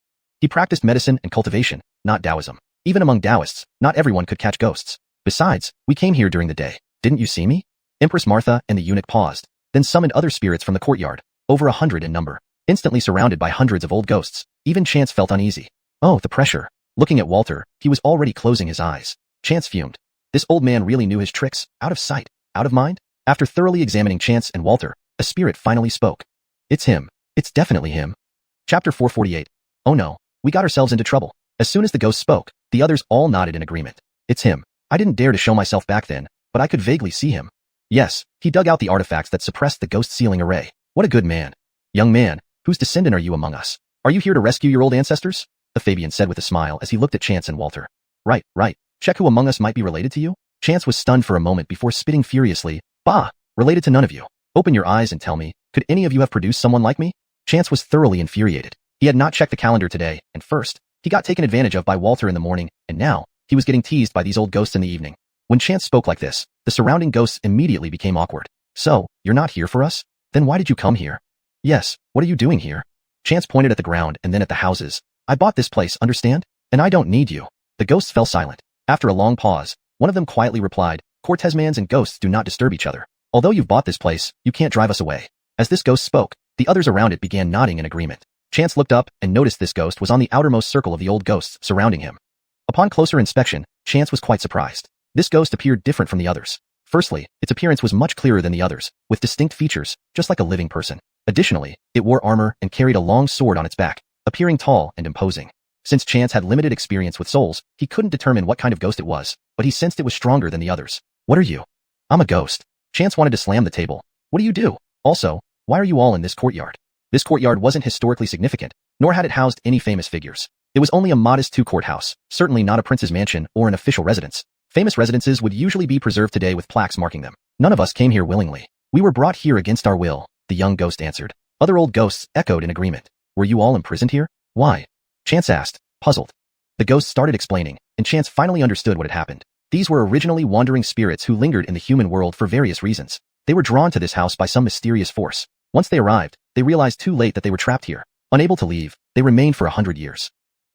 He practiced medicine and cultivation, not Taoism. Even among Taoists, not everyone could catch ghosts. Besides, we came here during the day. Didn't you see me? Empress Martha and the eunuch paused, then summoned other spirits from the courtyard, over 100 in number. Instantly surrounded by hundreds of old ghosts, even Chance felt uneasy. Oh, the pressure. Looking at Walter, he was already closing his eyes. Chance fumed. This old man really knew his tricks, out of sight, out of mind? After thoroughly examining Chance and Walter, a spirit finally spoke. It's him. It's definitely him. Chapter 448. Oh no, we got ourselves into trouble. As soon as the ghost spoke, the others all nodded in agreement. It's him. I didn't dare to show myself back then, but I could vaguely see him. Yes, he dug out the artifacts that suppressed the ghost sealing array. What a good man. Young man, whose descendant are you among us? Are you here to rescue your old ancestors? The Fabian said with a smile as he looked at Chance and Walter. Right. Check who among us might be related to you? Chance was stunned for a moment before spitting furiously. Bah! Related to none of you. Open your eyes and tell me, could any of you have produced someone like me? Chance was thoroughly infuriated. He had not checked the calendar today, and first, he got taken advantage of by Walter in the morning, and now, he was getting teased by these old ghosts in the evening. When Chance spoke like this, the surrounding ghosts immediately became awkward. So, you're not here for us? Then why did you come here? Yes, what are you doing here? Chance pointed at the ground and then at the houses. I bought this place, understand? And I don't need you. The ghosts fell silent. After a long pause, one of them quietly replied, Cortezmans and ghosts do not disturb each other. Although you've bought this place, you can't drive us away. As this ghost spoke, the others around it began nodding in agreement. Chance looked up and noticed this ghost was on the outermost circle of the old ghosts surrounding him. Upon closer inspection, Chance was quite surprised. This ghost appeared different from the others. Firstly, its appearance was much clearer than the others, with distinct features, just like a living person. Additionally, it wore armor and carried a long sword on its back, appearing tall and imposing. Since Chance had limited experience with souls, he couldn't determine what kind of ghost it was, but he sensed it was stronger than the others. What are you? I'm a ghost. Chance wanted to slam the table. What do you do? Also, why are you all in this courtyard? This courtyard wasn't historically significant, nor had it housed any famous figures. It was only a modest two-court house, certainly not a prince's mansion or an official residence. Famous residences would usually be preserved today with plaques marking them. None of us came here willingly. We were brought here against our will, the young ghost answered. Other old ghosts echoed in agreement. Were you all imprisoned here? Why? Chance asked, puzzled. The ghost started explaining, and Chance finally understood what had happened. These were originally wandering spirits who lingered in the human world for various reasons. They were drawn to this house by some mysterious force. Once they arrived, they realized too late that they were trapped here. Unable to leave, they remained for 100 years.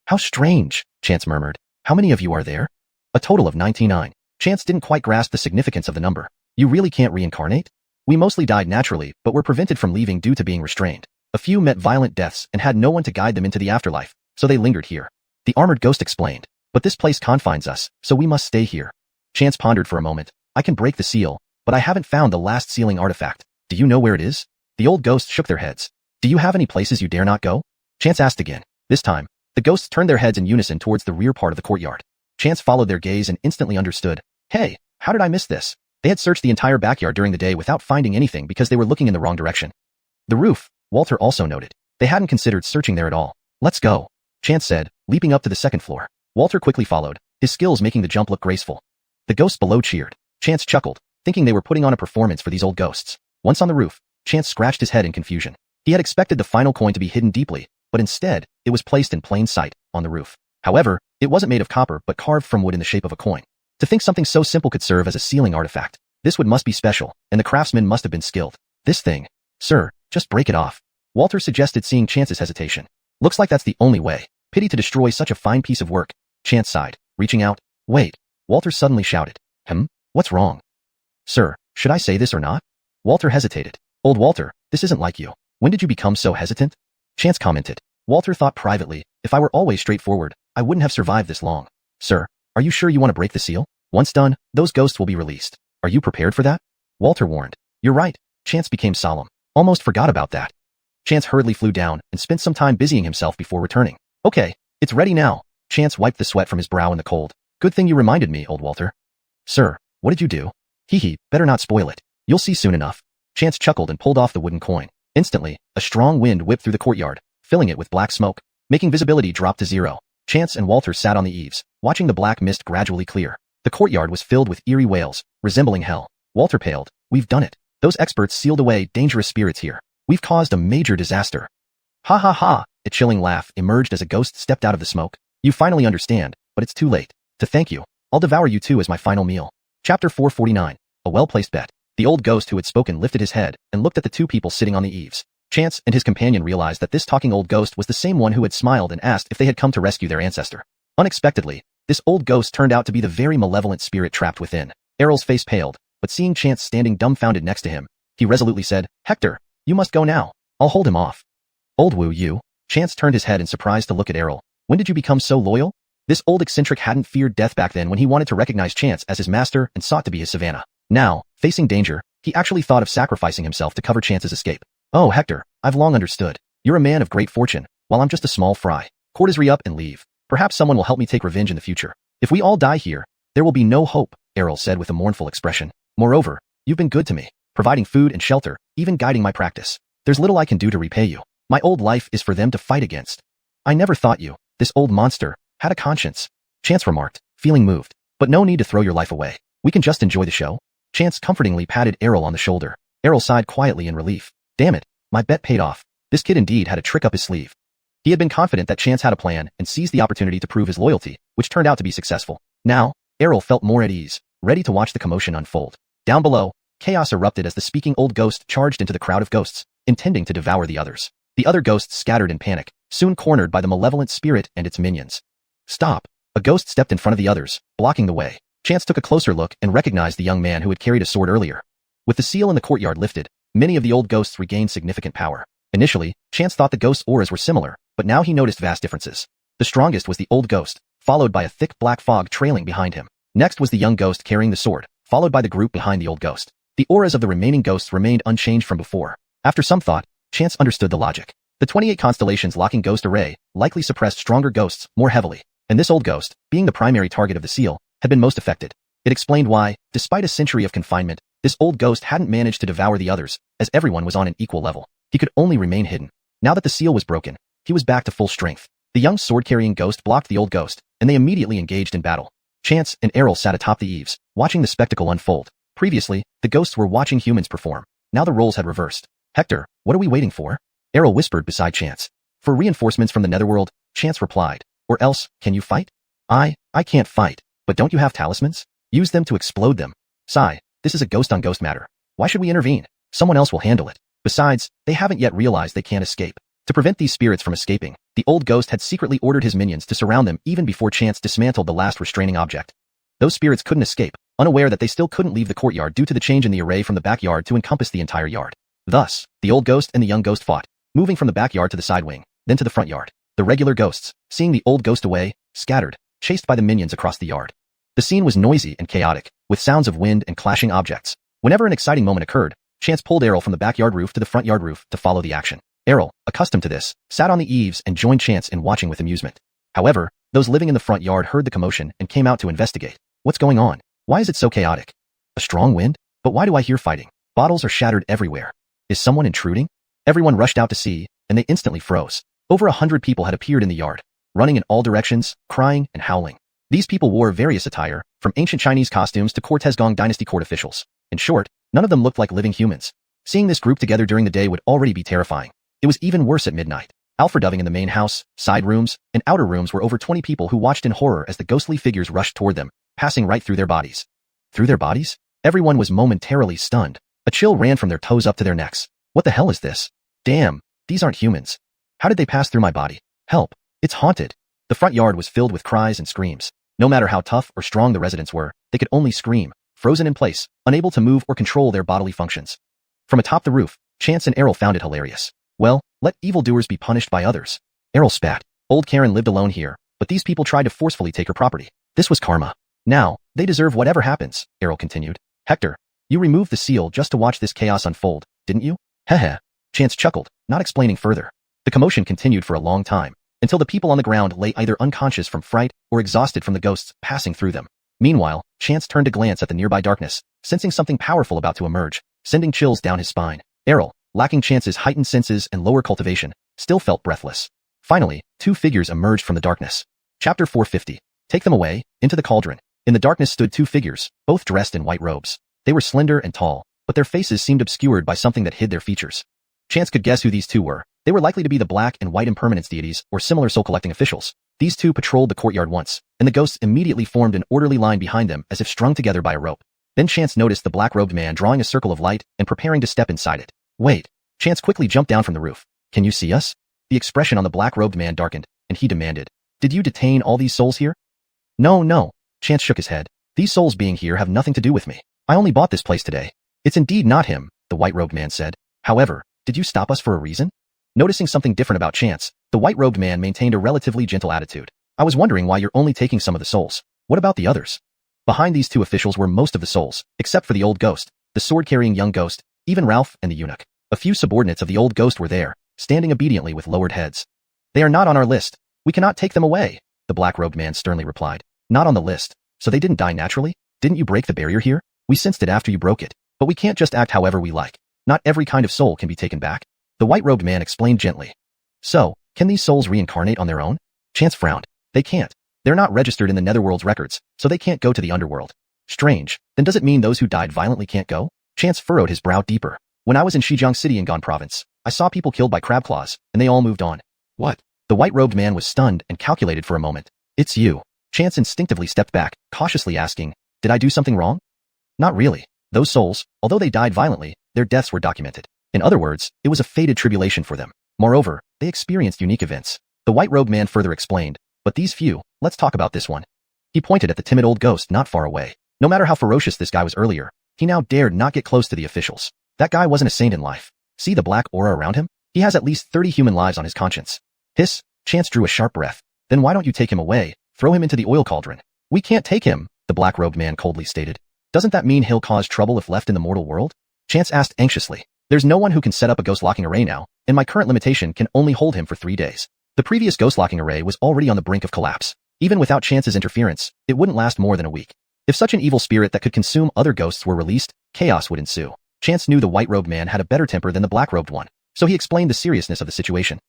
How strange, Chance murmured. How many of you are there? A total of 99. Chance didn't quite grasp the significance of the number. You really can't reincarnate? We mostly died naturally, but were prevented from leaving due to being restrained. A few met violent deaths and had no one to guide them into the afterlife, so they lingered here. The armored ghost explained. But this place confines us, so we must stay here. Chance pondered for a moment. I can break the seal, but I haven't found the last sealing artifact. Do you know where it is? The old ghosts shook their heads. Do you have any places you dare not go? Chance asked again. This time, the ghosts turned their heads in unison towards the rear part of the courtyard. Chance followed their gaze and instantly understood. Hey, how did I miss this? They had searched the entire backyard during the day without finding anything because they were looking in the wrong direction. The roof, Walter also noted. They hadn't considered searching there at all. Let's go, Chance said, leaping up to the second floor. Walter quickly followed, his skills making the jump look graceful. The ghosts below cheered. Chance chuckled, thinking they were putting on a performance for these old ghosts. Once on the roof, Chance scratched his head in confusion. He had expected the final coin to be hidden deeply, but instead, it was placed in plain sight, on the roof. However, it wasn't made of copper but carved from wood in the shape of a coin. To think something so simple could serve as a sealing artifact. This wood must be special, and the craftsman must have been skilled. This thing. Sir, just break it off. Walter suggested, seeing Chance's hesitation. Looks like that's the only way. Pity to destroy such a fine piece of work. Chance sighed, reaching out. Wait. Walter suddenly shouted. What's wrong? Sir, should I say this or not? Walter hesitated. Old Walter, this isn't like you. When did you become so hesitant? Chance commented. Walter thought privately, if I were always straightforward, I wouldn't have survived this long. Sir, are you sure you want to break the seal? Once done, those ghosts will be released. Are you prepared for that? Walter warned. You're right. Chance became solemn. Almost forgot about that. Chance hurriedly flew down and spent some time busying himself before returning. Okay, it's ready now. Chance wiped the sweat from his brow in the cold. Good thing you reminded me, old Walter. Sir, what did you do? Hee, better not spoil it. You'll see soon enough. Chance chuckled and pulled off the wooden coin. Instantly, a strong wind whipped through the courtyard, filling it with black smoke, making visibility drop to zero. Chance and Walter sat on the eaves, watching the black mist gradually clear. The courtyard was filled with eerie wails, resembling hell. Walter paled. We've done it. Those experts sealed away dangerous spirits here. We've caused a major disaster. Ha ha ha! A chilling laugh emerged as a ghost stepped out of the smoke. You finally understand, but it's too late. To thank you, I'll devour you two as my final meal. Chapter 449. A well-placed bet. The old ghost who had spoken lifted his head and looked at the two people sitting on the eaves. Chance and his companion realized that this talking old ghost was the same one who had smiled and asked if they had come to rescue their ancestor. Unexpectedly, this old ghost turned out to be the very malevolent spirit trapped within. Errol's face paled, but seeing Chance standing dumbfounded next to him, he resolutely said, Hector, you must go now. I'll hold him off. Old Woo, you? Chance turned his head in surprise to look at Errol. When did you become so loyal? This old eccentric hadn't feared death back then when he wanted to recognize Chance as his master and sought to be his Savannah. Now, facing danger, he actually thought of sacrificing himself to cover Chance's escape. Oh, Hector, I've long understood. You're a man of great fortune, while I'm just a small fry. Courtesy up and leave. Perhaps someone will help me take revenge in the future. If we all die here, there will be no hope, Errol said with a mournful expression. Moreover, you've been good to me, providing food and shelter, even guiding my practice. There's little I can do to repay you. My old life is for them to fight against. I never thought you, this old monster, had a conscience, Chance remarked, feeling moved. But no need to throw your life away. We can just enjoy the show. Chance comfortingly patted Errol on the shoulder. Errol sighed quietly in relief. Damn it, my bet paid off. This kid indeed had a trick up his sleeve. He had been confident that Chance had a plan and seized the opportunity to prove his loyalty, which turned out to be successful. Now, Errol felt more at ease, ready to watch the commotion unfold. Down below, chaos erupted as the speaking old ghost charged into the crowd of ghosts, intending to devour the others. The other ghosts scattered in panic, soon cornered by the malevolent spirit and its minions. Stop, A ghost stepped in front of the others, blocking the way. Chance took a closer look and recognized the young man who had carried a sword earlier. With the seal in the courtyard lifted, many of the old ghosts regained significant power. Initially, Chance thought the ghosts' auras were similar, but now he noticed vast differences. The strongest was the old ghost, followed by a thick black fog trailing behind him. Next was the young ghost carrying the sword, followed by the group behind the old ghost. The auras of the remaining ghosts remained unchanged from before. After some thought, Chance understood the logic. The 28 constellations locking ghost array likely suppressed stronger ghosts more heavily, and this old ghost, being the primary target of the seal, had been most affected. It explained why, despite a century of confinement, this old ghost hadn't managed to devour the others, as everyone was on an equal level. He could only remain hidden. Now that the seal was broken, he was back to full strength. The young sword-carrying ghost blocked the old ghost, and they immediately engaged in battle. Chance and Heir sat atop the eaves, watching the spectacle unfold. Previously, the ghosts were watching humans perform. Now the roles had reversed. Hector, what are we waiting for? Heir whispered beside Chance. For reinforcements from the netherworld, Chance replied. Or else, can you fight? I can't fight. But don't you have talismans? Use them to explode them. Sigh, this is a ghost-on-ghost matter. Why should we intervene? Someone else will handle it. Besides, they haven't yet realized they can't escape. To prevent these spirits from escaping, the old ghost had secretly ordered his minions to surround them even before Chance dismantled the last restraining object. Those spirits couldn't escape, unaware that they still couldn't leave the courtyard due to the change in the array from the backyard to encompass the entire yard. Thus, the old ghost and the young ghost fought, moving from the backyard to the side wing, then to the front yard. The regular ghosts, seeing the old ghost away, scattered, chased by the minions across the yard. The scene was noisy and chaotic, with sounds of wind and clashing objects. Whenever an exciting moment occurred, Chance pulled Heir from the backyard roof to the front yard roof to follow the action. Heir, accustomed to this, sat on the eaves and joined Chance in watching with amusement. However, those living in the front yard heard the commotion and came out to investigate. What's going on? Why is it so chaotic? A strong wind? But why do I hear fighting? Bottles are shattered everywhere. Is someone intruding? Everyone rushed out to see, and they instantly froze. Over 100 people had appeared in the yard, running in all directions, crying and howling. These people wore various attire, from ancient Chinese costumes to Cortez Gong dynasty court officials. In short, none of them looked like living humans. Seeing this group together during the day would already be terrifying. It was even worse at midnight. Alfredoving in the main house, side rooms, and outer rooms were over 20 people who watched in horror as the ghostly figures rushed toward them, passing right through their bodies. Through their bodies? Everyone was momentarily stunned. A chill ran from their toes up to their necks. What the hell is this? Damn, these aren't humans. How did they pass through my body? Help. It's haunted. The front yard was filled with cries and screams. No matter how tough or strong the residents were, they could only scream, frozen in place, unable to move or control their bodily functions. From atop the roof, Chance and Heir found it hilarious. Well, let evildoers be punished by others. Heir spat. Old Karen lived alone here, but these people tried to forcefully take her property. This was karma. Now, they deserve whatever happens, Heir continued. Hector, you removed the seal just to watch this chaos unfold, didn't you? Heh. Chance chuckled, not explaining further. The commotion continued for a long time, until the people on the ground lay either unconscious from fright or exhausted from the ghosts passing through them. Meanwhile, Chance turned to glance at the nearby darkness, sensing something powerful about to emerge, sending chills down his spine. Heir, lacking Chance's heightened senses and lower cultivation, still felt breathless. Finally, two figures emerged from the darkness. Chapter 450. Take them away, into the cauldron. In the darkness stood two figures, both dressed in white robes. They were slender and tall, but their faces seemed obscured by something that hid their features. Chance could guess who these two were. They were likely to be the black and white impermanence deities or similar soul-collecting officials. These two patrolled the courtyard once, and the ghosts immediately formed an orderly line behind them as if strung together by a rope. Then Chance noticed the black-robed man drawing a circle of light and preparing to step inside it. Wait. Chance quickly jumped down from the roof. Can you see us? The expression on the black-robed man darkened, and he demanded. Did you detain all these souls here? No. Chance shook his head. These souls being here have nothing to do with me. I only bought this place today. It's indeed not him, the white-robed man said. However, did you stop us for a reason? Noticing something different about Chance, the white-robed man maintained a relatively gentle attitude. I was wondering why you're only taking some of the souls. What about the others? Behind these two officials were most of the souls, except for the old ghost, the sword-carrying young ghost, even Ralph and the eunuch. A few subordinates of the old ghost were there, standing obediently with lowered heads. They are not on our list. We cannot take them away, the black-robed man sternly replied. Not on the list. So they didn't die naturally? Didn't you break the barrier here? We sensed it after you broke it. But we can't just act however we like. Not every kind of soul can be taken back. The white-robed man explained gently. So, can these souls reincarnate on their own? Chance frowned. They can't. They're not registered in the Netherworld's records, so they can't go to the underworld. Strange. Then does it mean those who died violently can't go? Chance furrowed his brow deeper. When I was in Shijiang City in Gan Province, I saw people killed by crab claws, and they all moved on. What? The white-robed man was stunned and calculated for a moment. It's you. Chance instinctively stepped back, cautiously asking, did I do something wrong? Not really. Those souls, although they died violently, their deaths were documented. In other words, it was a fated tribulation for them. Moreover, they experienced unique events. The white-robed man further explained, But these few, let's talk about this one. He pointed at the timid old ghost not far away. No matter how ferocious this guy was earlier, he now dared not get close to the officials. That guy wasn't a saint in life. See the black aura around him? He has at least 30 human lives on his conscience. Hiss, Chance drew a sharp breath. Then why don't you take him away, throw him into the oil cauldron? We can't take him, the black-robed man coldly stated. Doesn't that mean he'll cause trouble if left in the mortal world? Chance asked anxiously. There's no one who can set up a ghost locking array now, and my current limitation can only hold him for 3 days. The previous ghost locking array was already on the brink of collapse. Even without Chance's interference, it wouldn't last more than a week. If such an evil spirit that could consume other ghosts were released, chaos would ensue. Chance knew the white-robed man had a better temper than the black-robed one, so he explained the seriousness of the situation.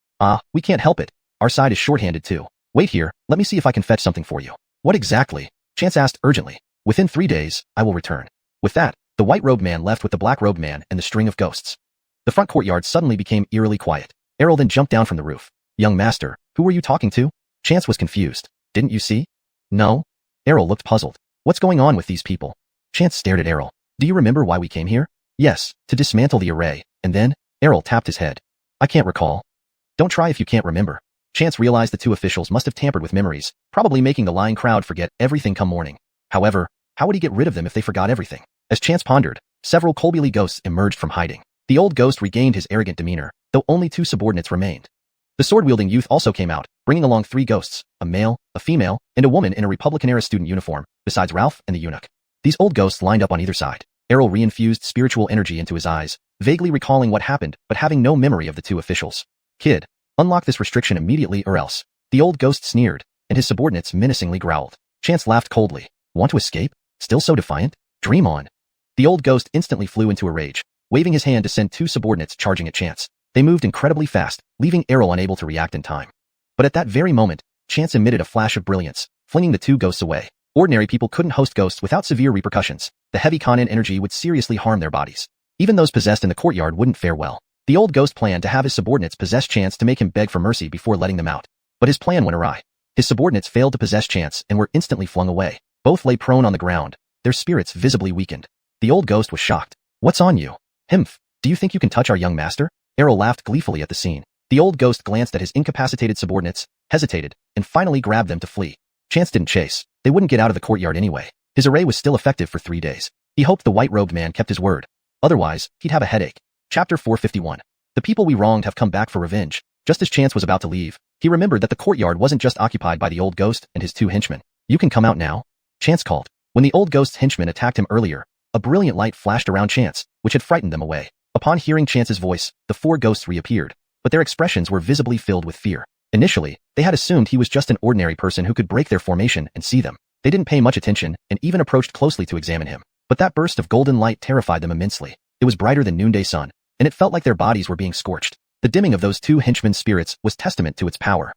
We can't help it. Our side is short-handed too. Wait here, let me see if I can fetch something for you. What exactly? Chance asked urgently. Within 3 days, I will return. With that, the white-robed man left with the black-robed man and the string of ghosts. The front courtyard suddenly became eerily quiet. Errol then jumped down from the roof. Young master, who were you talking to? Chance was confused. Didn't you see? No. Errol looked puzzled. What's going on with these people? Chance stared at Errol. Do you remember why we came here? Yes, to dismantle the array, and then? Errol tapped his head. I can't recall. Don't try if you can't remember. Chance realized the two officials must have tampered with memories, probably making the lying crowd forget everything come morning. However, how would he get rid of them if they forgot everything? As Chance pondered, several Colbyly ghosts emerged from hiding. The old ghost regained his arrogant demeanor, though only 2 subordinates remained. The sword-wielding youth also came out, bringing along 3 ghosts, a male, a female, and a woman in a Republican-era student uniform, besides Ralph and the eunuch. These old ghosts lined up on either side. Errol reinfused spiritual energy into his eyes, vaguely recalling what happened but having no memory of the 2 officials. Kid, unlock this restriction immediately or else. The old ghost sneered, and his subordinates menacingly growled. Chance laughed coldly. Want to escape? Still so defiant? Dream on. The old ghost instantly flew into a rage, waving his hand to send 2 subordinates charging at Chance. They moved incredibly fast, leaving Errol unable to react in time. But at that very moment, Chance emitted a flash of brilliance, flinging the 2 ghosts away. Ordinary people couldn't host ghosts without severe repercussions. The heavy Kanan energy would seriously harm their bodies. Even those possessed in the courtyard wouldn't fare well. The old ghost planned to have his subordinates possess Chance to make him beg for mercy before letting them out. But his plan went awry. His subordinates failed to possess Chance and were instantly flung away. Both lay prone on the ground, their spirits visibly weakened. The old ghost was shocked. What's on you? Himph, do you think you can touch our young master? Errol laughed gleefully at the scene. The old ghost glanced at his incapacitated subordinates, hesitated, and finally grabbed them to flee. Chance didn't chase. They wouldn't get out of the courtyard anyway. His array was still effective for 3 days. He hoped the white-robed man kept his word. Otherwise, he'd have a headache. Chapter 451. The people we wronged have come back for revenge. Just as Chance was about to leave, he remembered that the courtyard wasn't just occupied by the old ghost and his 2 henchmen. You can come out now? Chance called. When the old ghost's henchmen attacked him earlier, a brilliant light flashed around Chance, which had frightened them away. Upon hearing Chance's voice, the 4 ghosts reappeared, but their expressions were visibly filled with fear. Initially, they had assumed he was just an ordinary person who could break their formation and see them. They didn't pay much attention and even approached closely to examine him. But that burst of golden light terrified them immensely. It was brighter than noonday sun, and it felt like their bodies were being scorched. The dimming of those 2 henchmen's spirits was testament to its power.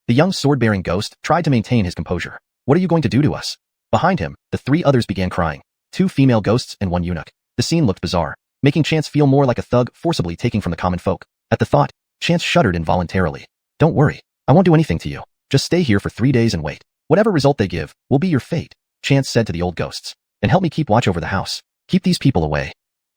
The young sword-bearing ghost tried to maintain his composure. What are you going to do to us? Behind him, the 3 others began crying. 2 female ghosts and 1 eunuch. The scene looked bizarre, making Chance feel more like a thug forcibly taking from the common folk. At the thought, Chance shuddered involuntarily. Don't worry, I won't do anything to you. Just stay here for 3 days and wait. Whatever result they give will be your fate, Chance said to the old ghosts. And help me keep watch over the house. Keep these people away.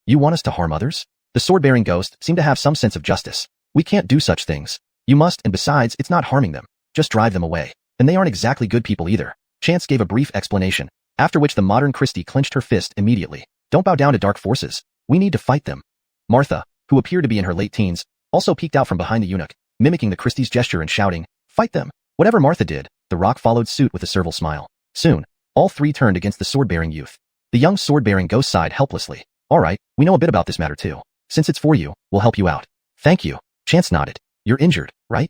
You want us to harm others? The sword-bearing ghost seemed to have some sense of justice. We can't do such things. You must, and besides, it's not harming them. Just drive them away. And they aren't exactly good people either. Chance gave a brief explanation, after which the modern Christie clenched her fist immediately. Don't bow down to dark forces. We need to fight them. Martha, who appeared to be in her late teens, also peeked out from behind the eunuch, mimicking the Christie's gesture and shouting, Fight them! Whatever Martha did, the rock followed suit with a servile smile. Soon, all 3 turned against the sword-bearing youth. The young sword-bearing ghost sighed helplessly. All right, we know a bit about this matter too. Since it's for you, we'll help you out. Thank you. Chance nodded. You're injured, right?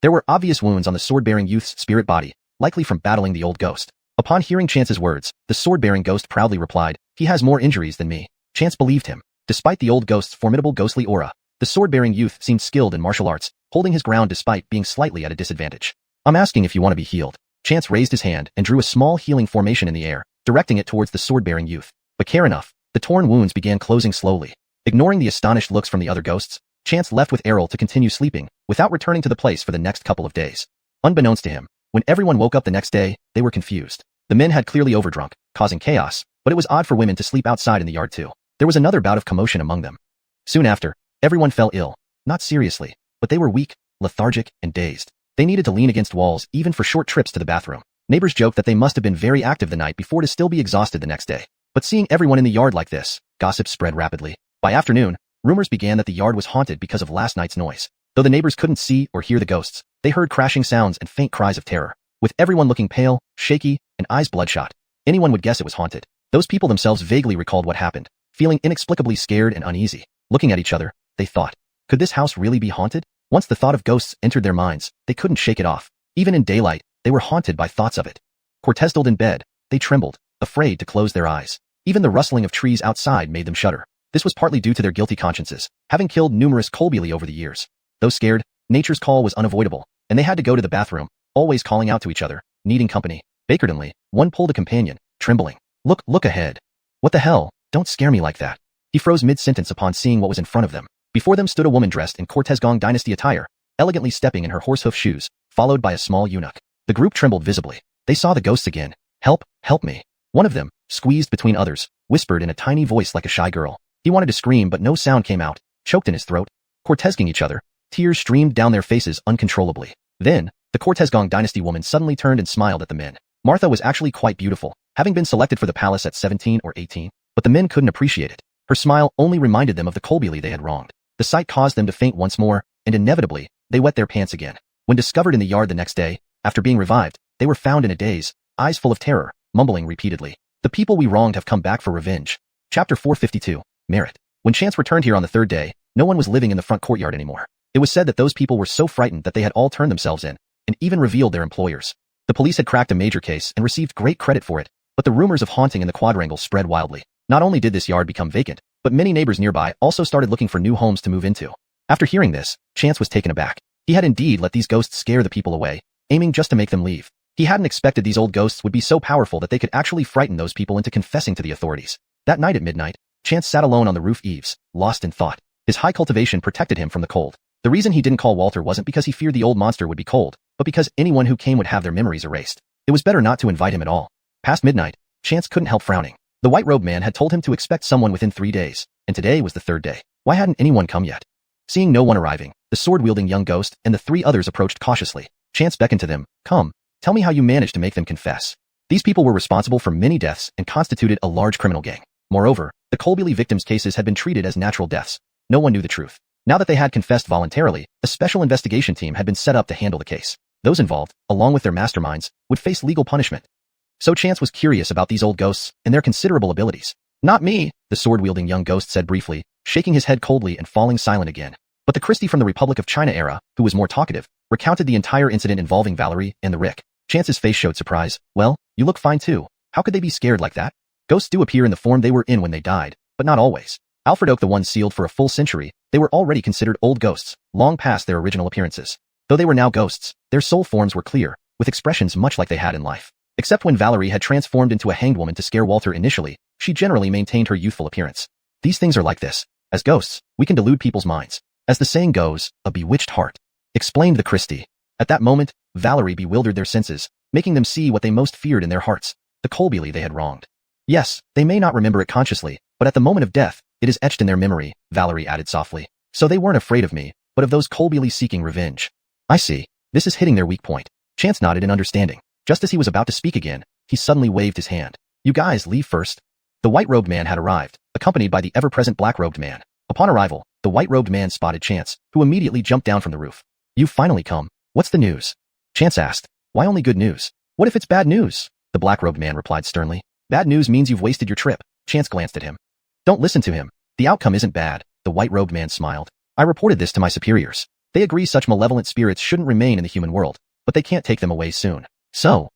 There were obvious wounds on the sword-bearing youth's spirit body, likely from battling the old ghost. Upon hearing Chance's words, the sword-bearing ghost proudly replied, He has more injuries than me. Chance believed him. Despite the old ghost's formidable ghostly aura, the sword-bearing youth seemed skilled in martial arts, holding his ground despite being slightly at a disadvantage. I'm asking if you want to be healed. Chance raised his hand and drew a small healing formation in the air, directing it towards the sword-bearing youth. But care enough, the torn wounds began closing slowly. Ignoring the astonished looks from the other ghosts, Chance left with Errol to continue sleeping, without returning to the place for the next couple of days. Unbeknownst to him, when everyone woke up the next day, they were confused. The men had clearly overdrunk, causing chaos, but it was odd for women to sleep outside in the yard too. There was another bout of commotion among them. Soon after, everyone fell ill, not seriously, but they were weak, lethargic, and dazed. They needed to lean against walls even for short trips to the bathroom. Neighbors joked that they must have been very active the night before to still be exhausted the next day. But seeing everyone in the yard like this, gossip spread rapidly. By afternoon, rumors began that the yard was haunted because of last night's noise. Though the neighbors couldn't see or hear the ghosts, they heard crashing sounds and faint cries of terror. With everyone looking pale, shaky, and eyes bloodshot, anyone would guess it was haunted. Those people themselves vaguely recalled what happened, feeling inexplicably scared and uneasy. Looking at each other, they thought, could this house really be haunted? Once the thought of ghosts entered their minds, they couldn't shake it off. Even in daylight, they were haunted by thoughts of it. Cortezed in bed, they trembled, afraid to close their eyes. Even the rustling of trees outside made them shudder. This was partly due to their guilty consciences, having killed numerous colbili over the years. Though scared, nature's call was unavoidable, and they had to go to the bathroom, always calling out to each other, needing company. Bakertonly, one pulled a companion, trembling. Look ahead. What the hell? Don't scare me like that. He froze mid-sentence upon seeing what was in front of them. Before them stood a woman dressed in Cortezgong dynasty attire, elegantly stepping in her horsehoof shoes, followed by a small eunuch. The group trembled visibly. They saw the ghosts again. Help me. One of them, squeezed between others, whispered in a tiny voice like a shy girl. He wanted to scream but no sound came out, choked in his throat. Cortezing each other, tears streamed down their faces uncontrollably. Then, the Cortezgong dynasty woman suddenly turned and smiled at the men. Martha was actually quite beautiful, having been selected for the palace at 17 or 18, but the men couldn't appreciate it. Her smile only reminded them of the colbili they had wronged. The sight caused them to faint once more, and inevitably, they wet their pants again. When discovered in the yard the next day, after being revived, they were found in a daze, eyes full of terror, mumbling repeatedly, "The people we wronged have come back for revenge." Chapter 452, Merit. When Chance returned here on the third day, no one was living in the front courtyard anymore. It was said that those people were so frightened that they had all turned themselves in, and even revealed their employers. The police had cracked a major case and received great credit for it, but the rumors of haunting in the quadrangle spread wildly. Not only did this yard become vacant, but many neighbors nearby also started looking for new homes to move into. After hearing this, Chance was taken aback. He had indeed let these ghosts scare the people away, aiming just to make them leave. He hadn't expected these old ghosts would be so powerful that they could actually frighten those people into confessing to the authorities. That night at midnight, Chance sat alone on the roof eaves, lost in thought. His high cultivation protected him from the cold. The reason he didn't call Walter wasn't because he feared the old monster would be cold, but because anyone who came would have their memories erased. It was better not to invite him at all. Past midnight, Chance couldn't help frowning. The white-robed man had told him to expect someone within 3 days, and today was the third day. Why hadn't anyone come yet? Seeing no one arriving, the sword-wielding young ghost and the 3 others approached cautiously. Chance beckoned to them. "Come, tell me how you managed to make them confess." These people were responsible for many deaths and constituted a large criminal gang. Moreover, the colbili victims' cases had been treated as natural deaths. No one knew the truth. Now that they had confessed voluntarily, a special investigation team had been set up to handle the case. Those involved, along with their masterminds, would face legal punishment. So Chance was curious about these old ghosts and their considerable abilities. "Not me," the sword-wielding young ghost said briefly, shaking his head coldly and falling silent again. But the Christie from the Republic of China era, who was more talkative, recounted the entire incident involving Valerie and the Rick. Chance's face showed surprise. "Well, you look fine too. How could they be scared like that?" Ghosts do appear in the form they were in when they died, but not always. Alfred Oak the ones sealed for a full century, they were already considered old ghosts, long past their original appearances. Though they were now ghosts, their soul forms were clear, with expressions much like they had in life. Except when Valerie had transformed into a hanged woman to scare Walter initially, she generally maintained her youthful appearance. These things are like this. As ghosts, we can delude people's minds. As the saying goes, a bewitched heart, explained the Christie. At that moment, Valerie bewildered their senses, making them see what they most feared in their hearts, the colbili they had wronged. Yes, they may not remember it consciously, but at the moment of death, it is etched in their memory, Valerie added softly. So they weren't afraid of me, but of those colbili seeking revenge. I see. This is hitting their weak point. Chance nodded in understanding. Just as he was about to speak again, he suddenly waved his hand. "You guys leave first." The white-robed man had arrived, accompanied by the ever-present black-robed man. Upon arrival, the white-robed man spotted Chance, who immediately jumped down from the roof. "You've finally come. What's the news?" Chance asked. "Why only good news? What if it's bad news?" The black-robed man replied sternly. "Bad news means you've wasted your trip." Chance glanced at him. "Don't listen to him. The outcome isn't bad," the white-robed man smiled. "I reported this to my superiors. They agree such malevolent spirits shouldn't remain in the human world, but they can't take them away soon. So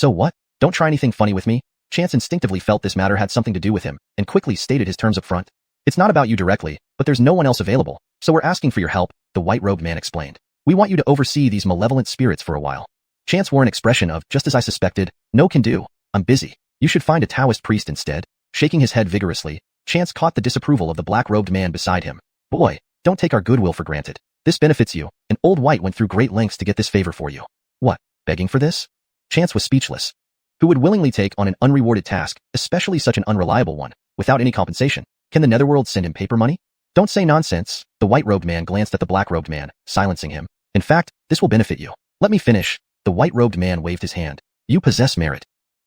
what? Don't try anything funny with me." Chance instinctively felt this matter had something to do with him, and quickly stated his terms up front. "It's not about you directly, but there's no one else available, so we're asking for your help," the white-robed man explained. "We want you to oversee these malevolent spirits for a while." Chance wore an expression of, just as I suspected, "No can do. I'm busy. You should find a Taoist priest instead." Shaking his head vigorously, Chance caught the disapproval of the black-robed man beside him. "Boy, don't take our goodwill for granted. This benefits you, and Old White went through great lengths to get this favor for you." "What, begging for this?" Chance was speechless. Who would willingly take on an unrewarded task, especially such an unreliable one, without any compensation? Can the netherworld send him paper money? "Don't say nonsense." The white-robed man glanced at the black-robed man, silencing him. "In fact, this will benefit you. Let me finish. The white-robed man waved his hand. You possess merit.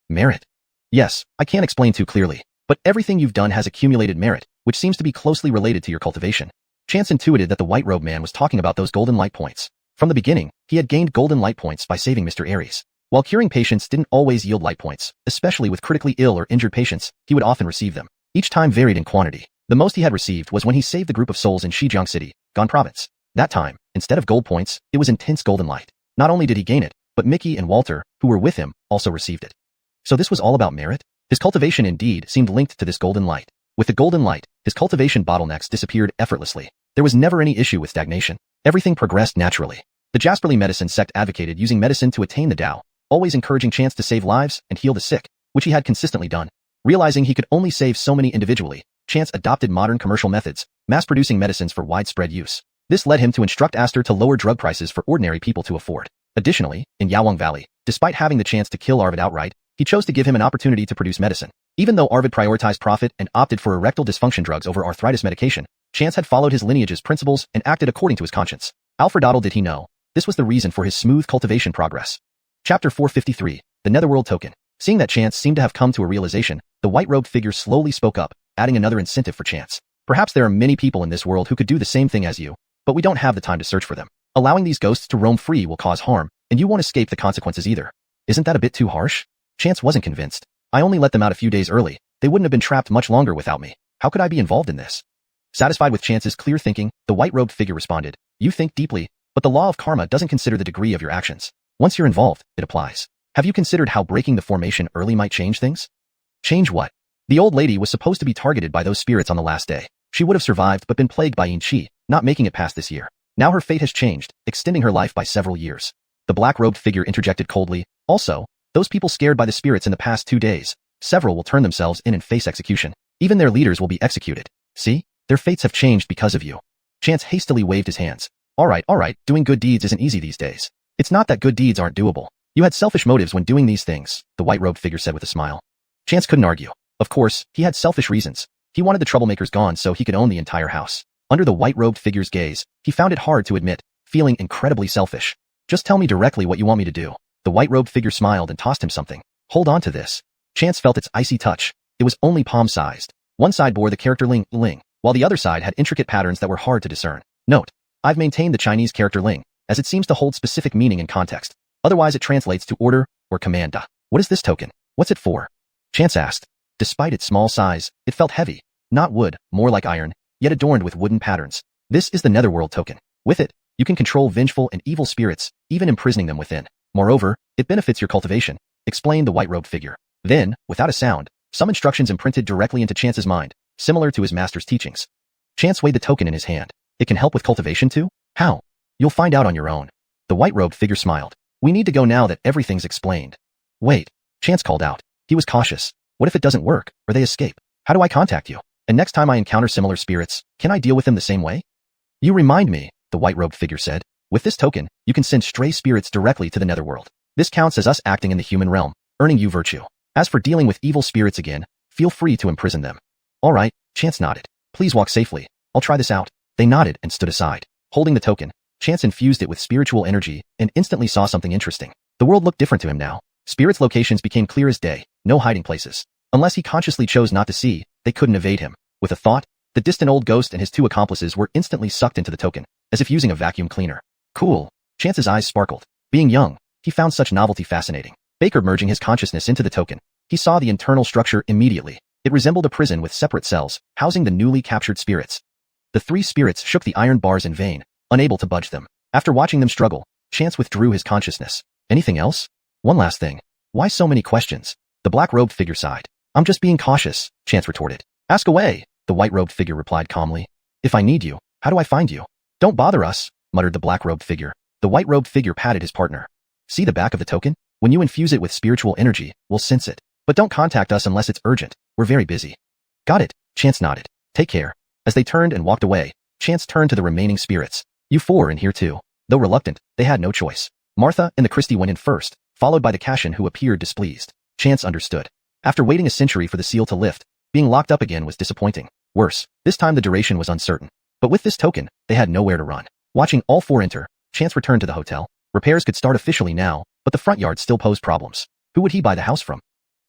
Merit? Yes, I can't explain too clearly, but everything you've done has accumulated merit, which seems to be closely related to your cultivation. Chance intuited that the white-robed man was talking about those golden light points. From the beginning, he had gained golden light points by saving Mr. Aries. While curing patients didn't always yield light points, especially with critically ill or injured patients, he would often receive them. Each time varied in quantity. The most he had received was when he saved the group of souls in Shijiang City, Gan Province. That time, instead of gold points, it was intense golden light. Not only did he gain it, but Mickey and Walter, who were with him, also received it. So this was all about merit? His cultivation indeed seemed linked to this golden light. With the golden light, his cultivation bottlenecks disappeared effortlessly. There was never any issue with stagnation. Everything progressed naturally. The Heavenly Medical Sect advocated using medicine to attain the Tao, always encouraging Chance to save lives and heal the sick, which he had consistently done. Realizing he could only save so many individually, Chance adopted modern commercial methods, mass-producing medicines for widespread use. This led him to instruct Aster to lower drug prices for ordinary people to afford. Additionally, in Yawang Valley, despite having the chance to kill Arvid outright, he chose to give him an opportunity to produce medicine. Even though Arvid prioritized profit and opted for erectile dysfunction drugs over arthritis medication, Chance had followed his lineage's principles and acted according to his conscience. Alfredottle did he know, this was the reason for his smooth cultivation progress. Chapter 453, The Netherworld Token. Seeing that Chance seemed to have come to a realization, the white-robed figure slowly spoke up, adding another incentive for Chance. Perhaps there are many people in this world who could do the same thing as you, but we don't have the time to search for them. Allowing these ghosts to roam free will cause harm, and you won't escape the consequences either. Isn't that a bit too harsh? Chance wasn't convinced. I only let them out a few days early. They wouldn't have been trapped much longer without me. How could I be involved in this? Satisfied with Chance's clear thinking, the white-robed figure responded, You think deeply, but the law of karma doesn't consider the degree of your actions. Once you're involved, it applies. Have you considered how breaking the formation early might change things? Change what? The old lady was supposed to be targeted by those spirits on the last day. She would have survived but been plagued by Yin Qi, not making it past this year. Now her fate has changed, extending her life by several years. The black-robed figure interjected coldly, Also, those people scared by the spirits in the past 2 days, several will turn themselves in and face execution. Even their leaders will be executed. See? Their fates have changed because of you. Chance hastily waved his hands. All right, doing good deeds isn't easy these days. It's not that good deeds aren't doable. You had selfish motives when doing these things, the white-robed figure said with a smile. Chance couldn't argue. Of course, he had selfish reasons. He wanted the troublemakers gone so he could own the entire house. Under the white-robed figure's gaze, he found it hard to admit, feeling incredibly selfish. Just tell me directly what you want me to do. The white-robed figure smiled and tossed him something. Hold on to this. Chance felt its icy touch. It was only palm-sized. One side bore the character Ling, while the other side had intricate patterns that were hard to discern. Note, I've maintained the Chinese character Ling, as it seems to hold specific meaning and context. Otherwise it translates to order or command. What is this token? What's it for? Chance asked. Despite its small size, it felt heavy. Not wood, more like iron, yet adorned with wooden patterns. This is the Netherworld token. With it, you can control vengeful and evil spirits, even imprisoning them within. Moreover, it benefits your cultivation, explained the white-robed figure. Then, without a sound, some instructions imprinted directly into Chance's mind, similar to his master's teachings. Chance weighed the token in his hand. It can help with cultivation too? How? You'll find out on your own. The white-robed figure smiled. We need to go now that everything's explained. Wait, Chance called out. He was cautious. What if it doesn't work, or they escape? How do I contact you? And next time I encounter similar spirits, can I deal with them the same way? You remind me, the white-robed figure said. With this token, you can send stray spirits directly to the Netherworld. This counts as us acting in the human realm, earning you virtue. As for dealing with evil spirits again, feel free to imprison them. All right, Chance nodded. Please walk safely. I'll try this out. They nodded and stood aside. Holding the token, Chance infused it with spiritual energy and instantly saw something interesting. The world looked different to him now. Spirits' locations became clear as day, no hiding places. Unless he consciously chose not to see, they couldn't evade him. With a thought, the distant old ghost and his 2 accomplices were instantly sucked into the token, as if using a vacuum cleaner. Cool. Chance's eyes sparkled. Being young, he found such novelty fascinating. Baker merging his consciousness into the token, he saw the internal structure immediately. It resembled a prison with separate cells, housing the newly captured spirits. The 3 spirits shook the iron bars in vain, unable to budge them. After watching them struggle, Chance withdrew his consciousness. Anything else? One last thing. Why so many questions? The black-robed figure sighed. I'm just being cautious, Chance retorted. Ask away, the white-robed figure replied calmly. If I need you, how do I find you? Don't bother us, muttered the black-robed figure. The white-robed figure patted his partner. See the back of the token? When you infuse it with spiritual energy, we'll sense it. But don't contact us unless it's urgent. We're very busy. Got it, Chance nodded. Take care. As they turned and walked away, Chance turned to the remaining spirits. You 4 in here too. Though reluctant, they had no choice. Martha and the Christie went in first, followed by the Cashin who appeared displeased. Chance understood. After waiting a century for the seal to lift, being locked up again was disappointing. Worse, this time the duration was uncertain. But with this token, they had nowhere to run. Watching all 4 enter, Chance returned to the hotel. Repairs could start officially now, but the front yard still posed problems. Who would he buy the house from?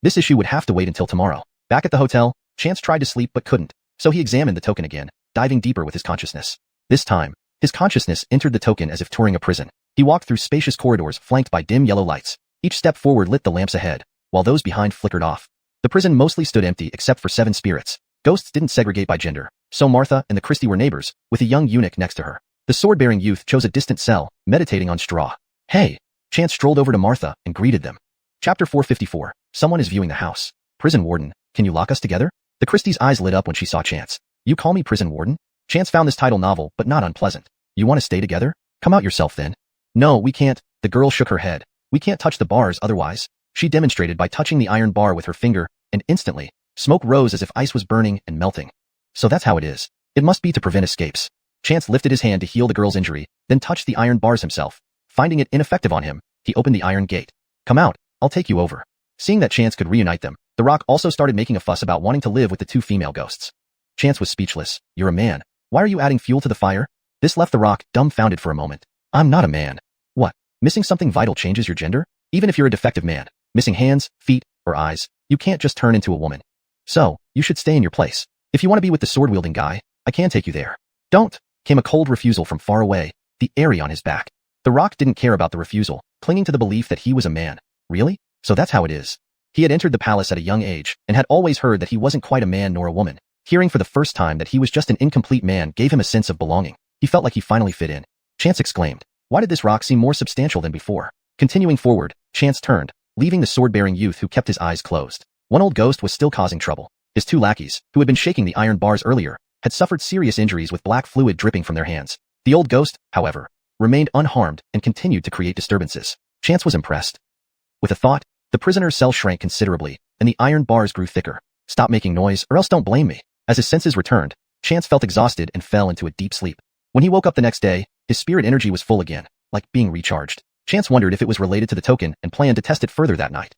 This issue would have to wait until tomorrow. Back at the hotel, Chance tried to sleep but couldn't, so he examined the token again, diving deeper with his consciousness. This time, his consciousness entered the token as if touring a prison. He walked through spacious corridors flanked by dim yellow lights. Each step forward lit the lamps ahead, while those behind flickered off. The prison mostly stood empty except for 7 spirits. Ghosts didn't segregate by gender, so Martha and the Christie were neighbors, with a young eunuch next to her. The sword-bearing youth chose a distant cell, meditating on straw. Hey! Chance strolled over to Martha and greeted them. Chapter 454. Someone is viewing the house. Prison warden, can you lock us together? The Christie's eyes lit up when she saw Chance. You call me prison warden? Chance found this title novel but not unpleasant. You want to stay together? Come out yourself then. No, we can't. The girl shook her head. We can't touch the bars otherwise. She demonstrated by touching the iron bar with her finger, and instantly, smoke rose as if ice was burning and melting. So that's how it is. It must be to prevent escapes. Chance lifted his hand to heal the girl's injury, then touched the iron bars himself. Finding it ineffective on him, he opened the iron gate. Come out, I'll take you over. Seeing that Chance could reunite them, The Rock also started making a fuss about wanting to live with the 2 female ghosts. Chance was speechless. You're a man. Why are you adding fuel to the fire? This left The Rock dumbfounded for a moment. I'm not a man. What? Missing something vital changes your gender? Even if you're a defective man, missing hands, feet, or eyes, you can't just turn into a woman. So, you should stay in your place. If you want to be with the sword-wielding guy, I can take you there. Don't, came a cold refusal from far away, the airy on his back. The Rock didn't care about the refusal, clinging to the belief that he was a man. Really? So that's how it is. He had entered the palace at a young age, and had always heard that he wasn't quite a man nor a woman. Hearing for the first time that he was just an incomplete man gave him a sense of belonging. He felt like he finally fit in. Chance exclaimed. Why did this rock seem more substantial than before? Continuing forward, Chance turned, leaving the sword-bearing youth who kept his eyes closed. One old ghost was still causing trouble. His 2 lackeys, who had been shaking the iron bars earlier, had suffered serious injuries with black fluid dripping from their hands. The old ghost, however, remained unharmed and continued to create disturbances. Chance was impressed. With a thought, the prisoner's cell shrank considerably, and the iron bars grew thicker. Stop making noise, or else don't blame me. As his senses returned, Chance felt exhausted and fell into a deep sleep. When he woke up the next day, his spirit energy was full again, like being recharged. Chance wondered if it was related to the token and planned to test it further that night.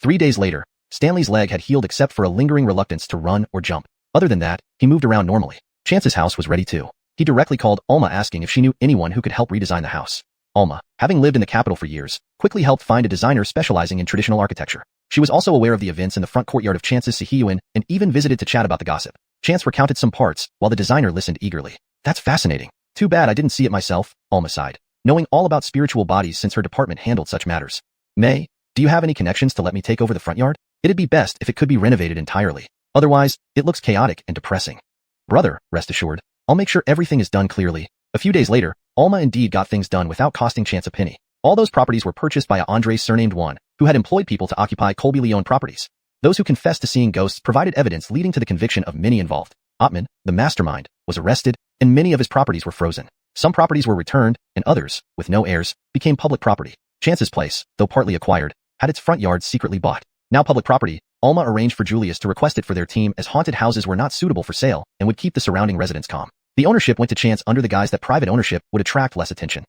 3 days later, Stanley's leg had healed except for a lingering reluctance to run or jump. Other than that, he moved around normally. Chance's house was ready too. He directly called Alma asking if she knew anyone who could help redesign the house. Alma, having lived in the capital for years, quickly helped find a designer specializing in traditional architecture. She was also aware of the events in the front courtyard of Chance's Sihiyuan and even visited to chat about the gossip. Chance recounted some parts, while the designer listened eagerly. That's fascinating. Too bad I didn't see it myself, Alma sighed, knowing all about spiritual bodies since her department handled such matters. May, do you have any connections to let me take over the front yard? It'd be best if it could be renovated entirely. Otherwise, it looks chaotic and depressing. Brother, rest assured, I'll make sure everything is done clearly. A few days later, Alma indeed got things done without costing Chance a penny. All those properties were purchased by a Andre surnamed One, who had employed people to occupy Colby Leon properties. Those who confessed to seeing ghosts provided evidence leading to the conviction of many involved. Ottman, the mastermind, was arrested, and many of his properties were frozen. Some properties were returned, and others, with no heirs, became public property. Chance's place, though partly acquired, had its front yard secretly bought. Now public property, Alma arranged for Julius to request it for their team as haunted houses were not suitable for sale and would keep the surrounding residents calm. The ownership went to Chance under the guise that private ownership would attract less attention.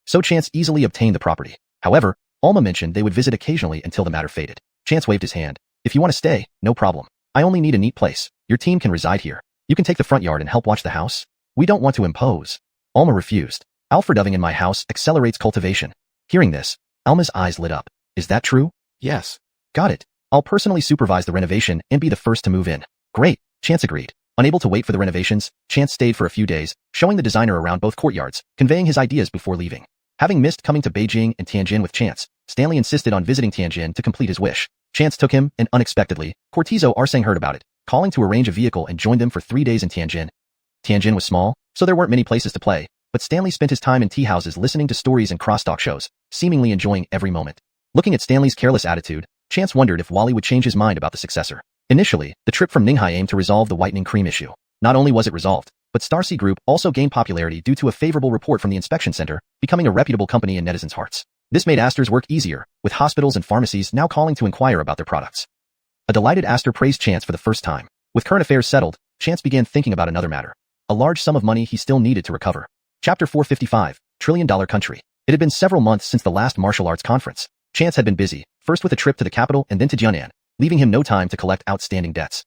So Chance easily obtained the property. However, Alma mentioned they would visit occasionally until the matter faded. Chance waved his hand. If you want to stay, no problem. I only need a neat place. Your team can reside here. You can take the front yard and help watch the house. We don't want to impose. Alma refused. Alfredoving in my house accelerates cultivation. Hearing this, Alma's eyes lit up. Is that true? Yes. Got it. I'll personally supervise the renovation and be the first to move in. Great, Chance agreed. Unable to wait for the renovations, Chance stayed for a few days, showing the designer around both courtyards, conveying his ideas before leaving. Having missed coming to Beijing and Tianjin with Chance, Stanley insisted on visiting Tianjin to complete his wish. Chance took him, and unexpectedly, Cortizo Arsang heard about it, calling to arrange a vehicle and joined them for 3 days in Tianjin. Tianjin was small, so there weren't many places to play, but Stanley spent his time in tea houses listening to stories and crosstalk shows, seemingly enjoying every moment. Looking at Stanley's careless attitude, Chance wondered if Wally would change his mind about the successor. Initially, the trip from Ninghai aimed to resolve the whitening cream issue. Not only was it resolved, but Starcy Group also gained popularity due to a favorable report from the inspection center, becoming a reputable company in netizens' hearts. This made Astor's work easier, with hospitals and pharmacies now calling to inquire about their products. A delighted Astor praised Chance for the first time. With current affairs settled, Chance began thinking about another matter. A large sum of money he still needed to recover. Chapter 455, Trillion Dollar Country. It had been several months since the last martial arts conference. Chance had been busy, first with a trip to the capital and then to Jianan, leaving him no time to collect outstanding debts.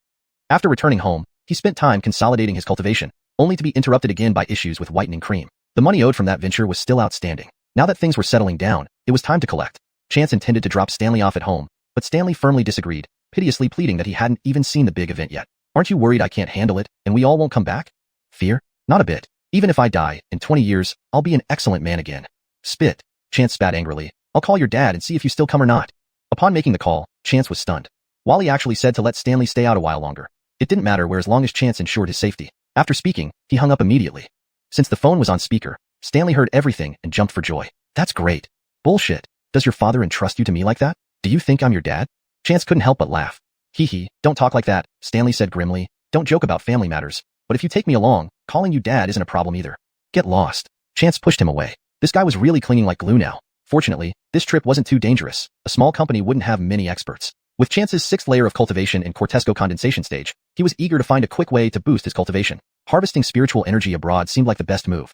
After returning home, he spent time consolidating his cultivation, only to be interrupted again by issues with whitening cream. The money owed from that venture was still outstanding. Now that things were settling down, it was time to collect. Chance intended to drop Stanley off at home, but Stanley firmly disagreed, piteously pleading that he hadn't even seen the big event yet. Aren't you worried I can't handle it, and we all won't come back? Fear? Not a bit. Even if I die, in 20 years, I'll be an excellent man again. Spit. Chance spat angrily. I'll call your dad and see if you still come or not. Upon making the call, Chance was stunned. Wally actually said to let Stanley stay out a while longer. It didn't matter where as long as Chance ensured his safety. After speaking, he hung up immediately. Since the phone was on speaker, Stanley heard everything and jumped for joy. That's great. Bullshit. Does your father entrust you to me like that? Do you think I'm your dad? Chance couldn't help but laugh. Hee hee, don't talk like that, Stanley said grimly. Don't joke about family matters. But if you take me along, calling you dad isn't a problem either. Get lost. Chance pushed him away. This guy was really clinging like glue now. Fortunately, this trip wasn't too dangerous. A small company wouldn't have many experts. With Chance's 6th layer of cultivation in Cortesco condensation stage, he was eager to find a quick way to boost his cultivation. Harvesting spiritual energy abroad seemed like the best move.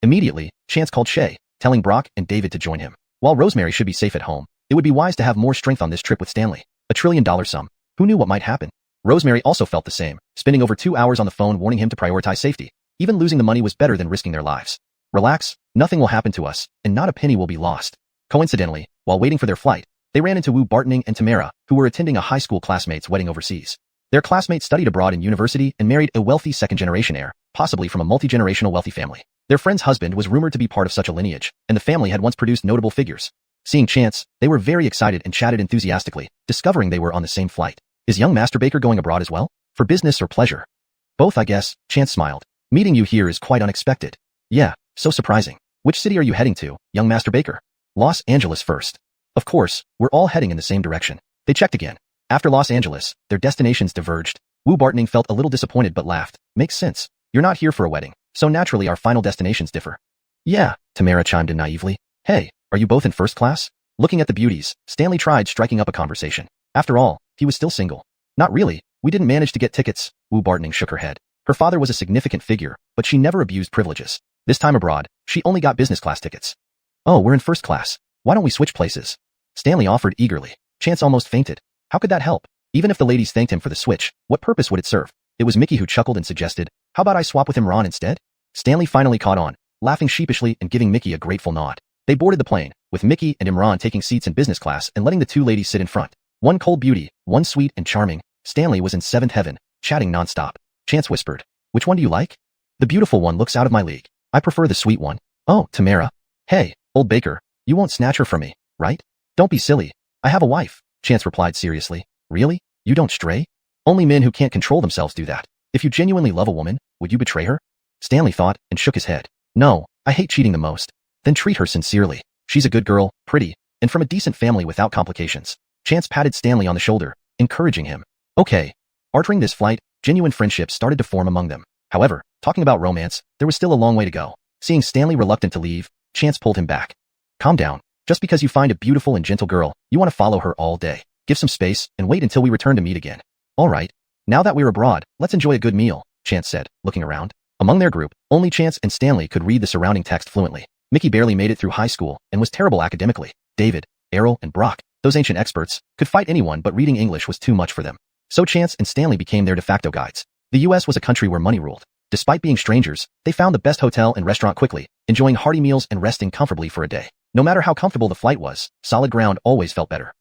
Immediately, Chance called Shay, telling Brock and David to join him. While Rosemary should be safe at home, it would be wise to have more strength on this trip with Stanley. $1 trillion sum. Who knew what might happen? Rosemary also felt the same, spending over 2 hours on the phone warning him to prioritize safety. Even losing the money was better than risking their lives. Relax, nothing will happen to us, and not a penny will be lost. Coincidentally, while waiting for their flight, they ran into Wu Bartoning and Tamara, who were attending a high school classmate's wedding overseas. Their classmate studied abroad in university and married a wealthy second-generation heir, possibly from a multi-generational wealthy family. Their friend's husband was rumored to be part of such a lineage, and the family had once produced notable figures. Seeing Chance, they were very excited and chatted enthusiastically, discovering they were on the same flight. Is young Master Baker going abroad as well? For business or pleasure? Both, I guess, Chance smiled. Meeting you here is quite unexpected. Yeah, so surprising. Which city are you heading to, young Master Baker? Los Angeles first. Of course, we're all heading in the same direction. They checked again. After Los Angeles, their destinations diverged. Wu Bartoning felt a little disappointed but laughed. Makes sense. You're not here for a wedding, so naturally our final destinations differ. Yeah, Tamara chimed in naively. Hey, are you both in first class? Looking at the beauties, Stanley tried striking up a conversation. After all, he was still single. Not really. We didn't manage to get tickets. Wu Bartoning shook her head. Her father was a significant figure, but she never abused privileges. This time abroad, she only got business class tickets. Oh, we're in first class. Why don't we switch places? Stanley offered eagerly. Chance almost fainted. How could that help? Even if the ladies thanked him for the switch, what purpose would it serve? It was Mickey who chuckled and suggested, how about I swap with Imran instead? Stanley finally caught on, laughing sheepishly and giving Mickey a grateful nod. They boarded the plane, with Mickey and Imran taking seats in business class and letting the 2 ladies sit in front. One cold beauty, one sweet and charming. Stanley was in 7th heaven, chatting nonstop. Chance whispered, which one do you like? The beautiful one looks out of my league. I prefer the sweet one. Oh, Tamara. Hey, old Baker, you won't snatch her from me, right? Don't be silly. I have a wife, Chance replied seriously. Really? You don't stray? Only men who can't control themselves do that. If you genuinely love a woman, would you betray her? Stanley thought and shook his head. No, I hate cheating the most. Then treat her sincerely. She's a good girl, pretty, and from a decent family without complications. Chance patted Stanley on the shoulder, encouraging him. Okay. Entering this flight, genuine friendships started to form among them. However, talking about romance, there was still a long way to go. Seeing Stanley reluctant to leave, Chance pulled him back. Calm down. Just because you find a beautiful and gentle girl, you want to follow her all day. Give some space and wait until we return to meet again. All right. Now that we're abroad, let's enjoy a good meal, Chance said, looking around. Among their group, only Chance and Stanley could read the surrounding text fluently. Mickey barely made it through high school and was terrible academically. David, Errol, and Brock, those ancient experts, could fight anyone, but reading English was too much for them. So Chance and Stanley became their de facto guides. The US was a country where money ruled. Despite being strangers, they found the best hotel and restaurant quickly, enjoying hearty meals and resting comfortably for a day. No matter how comfortable the flight was, solid ground always felt better.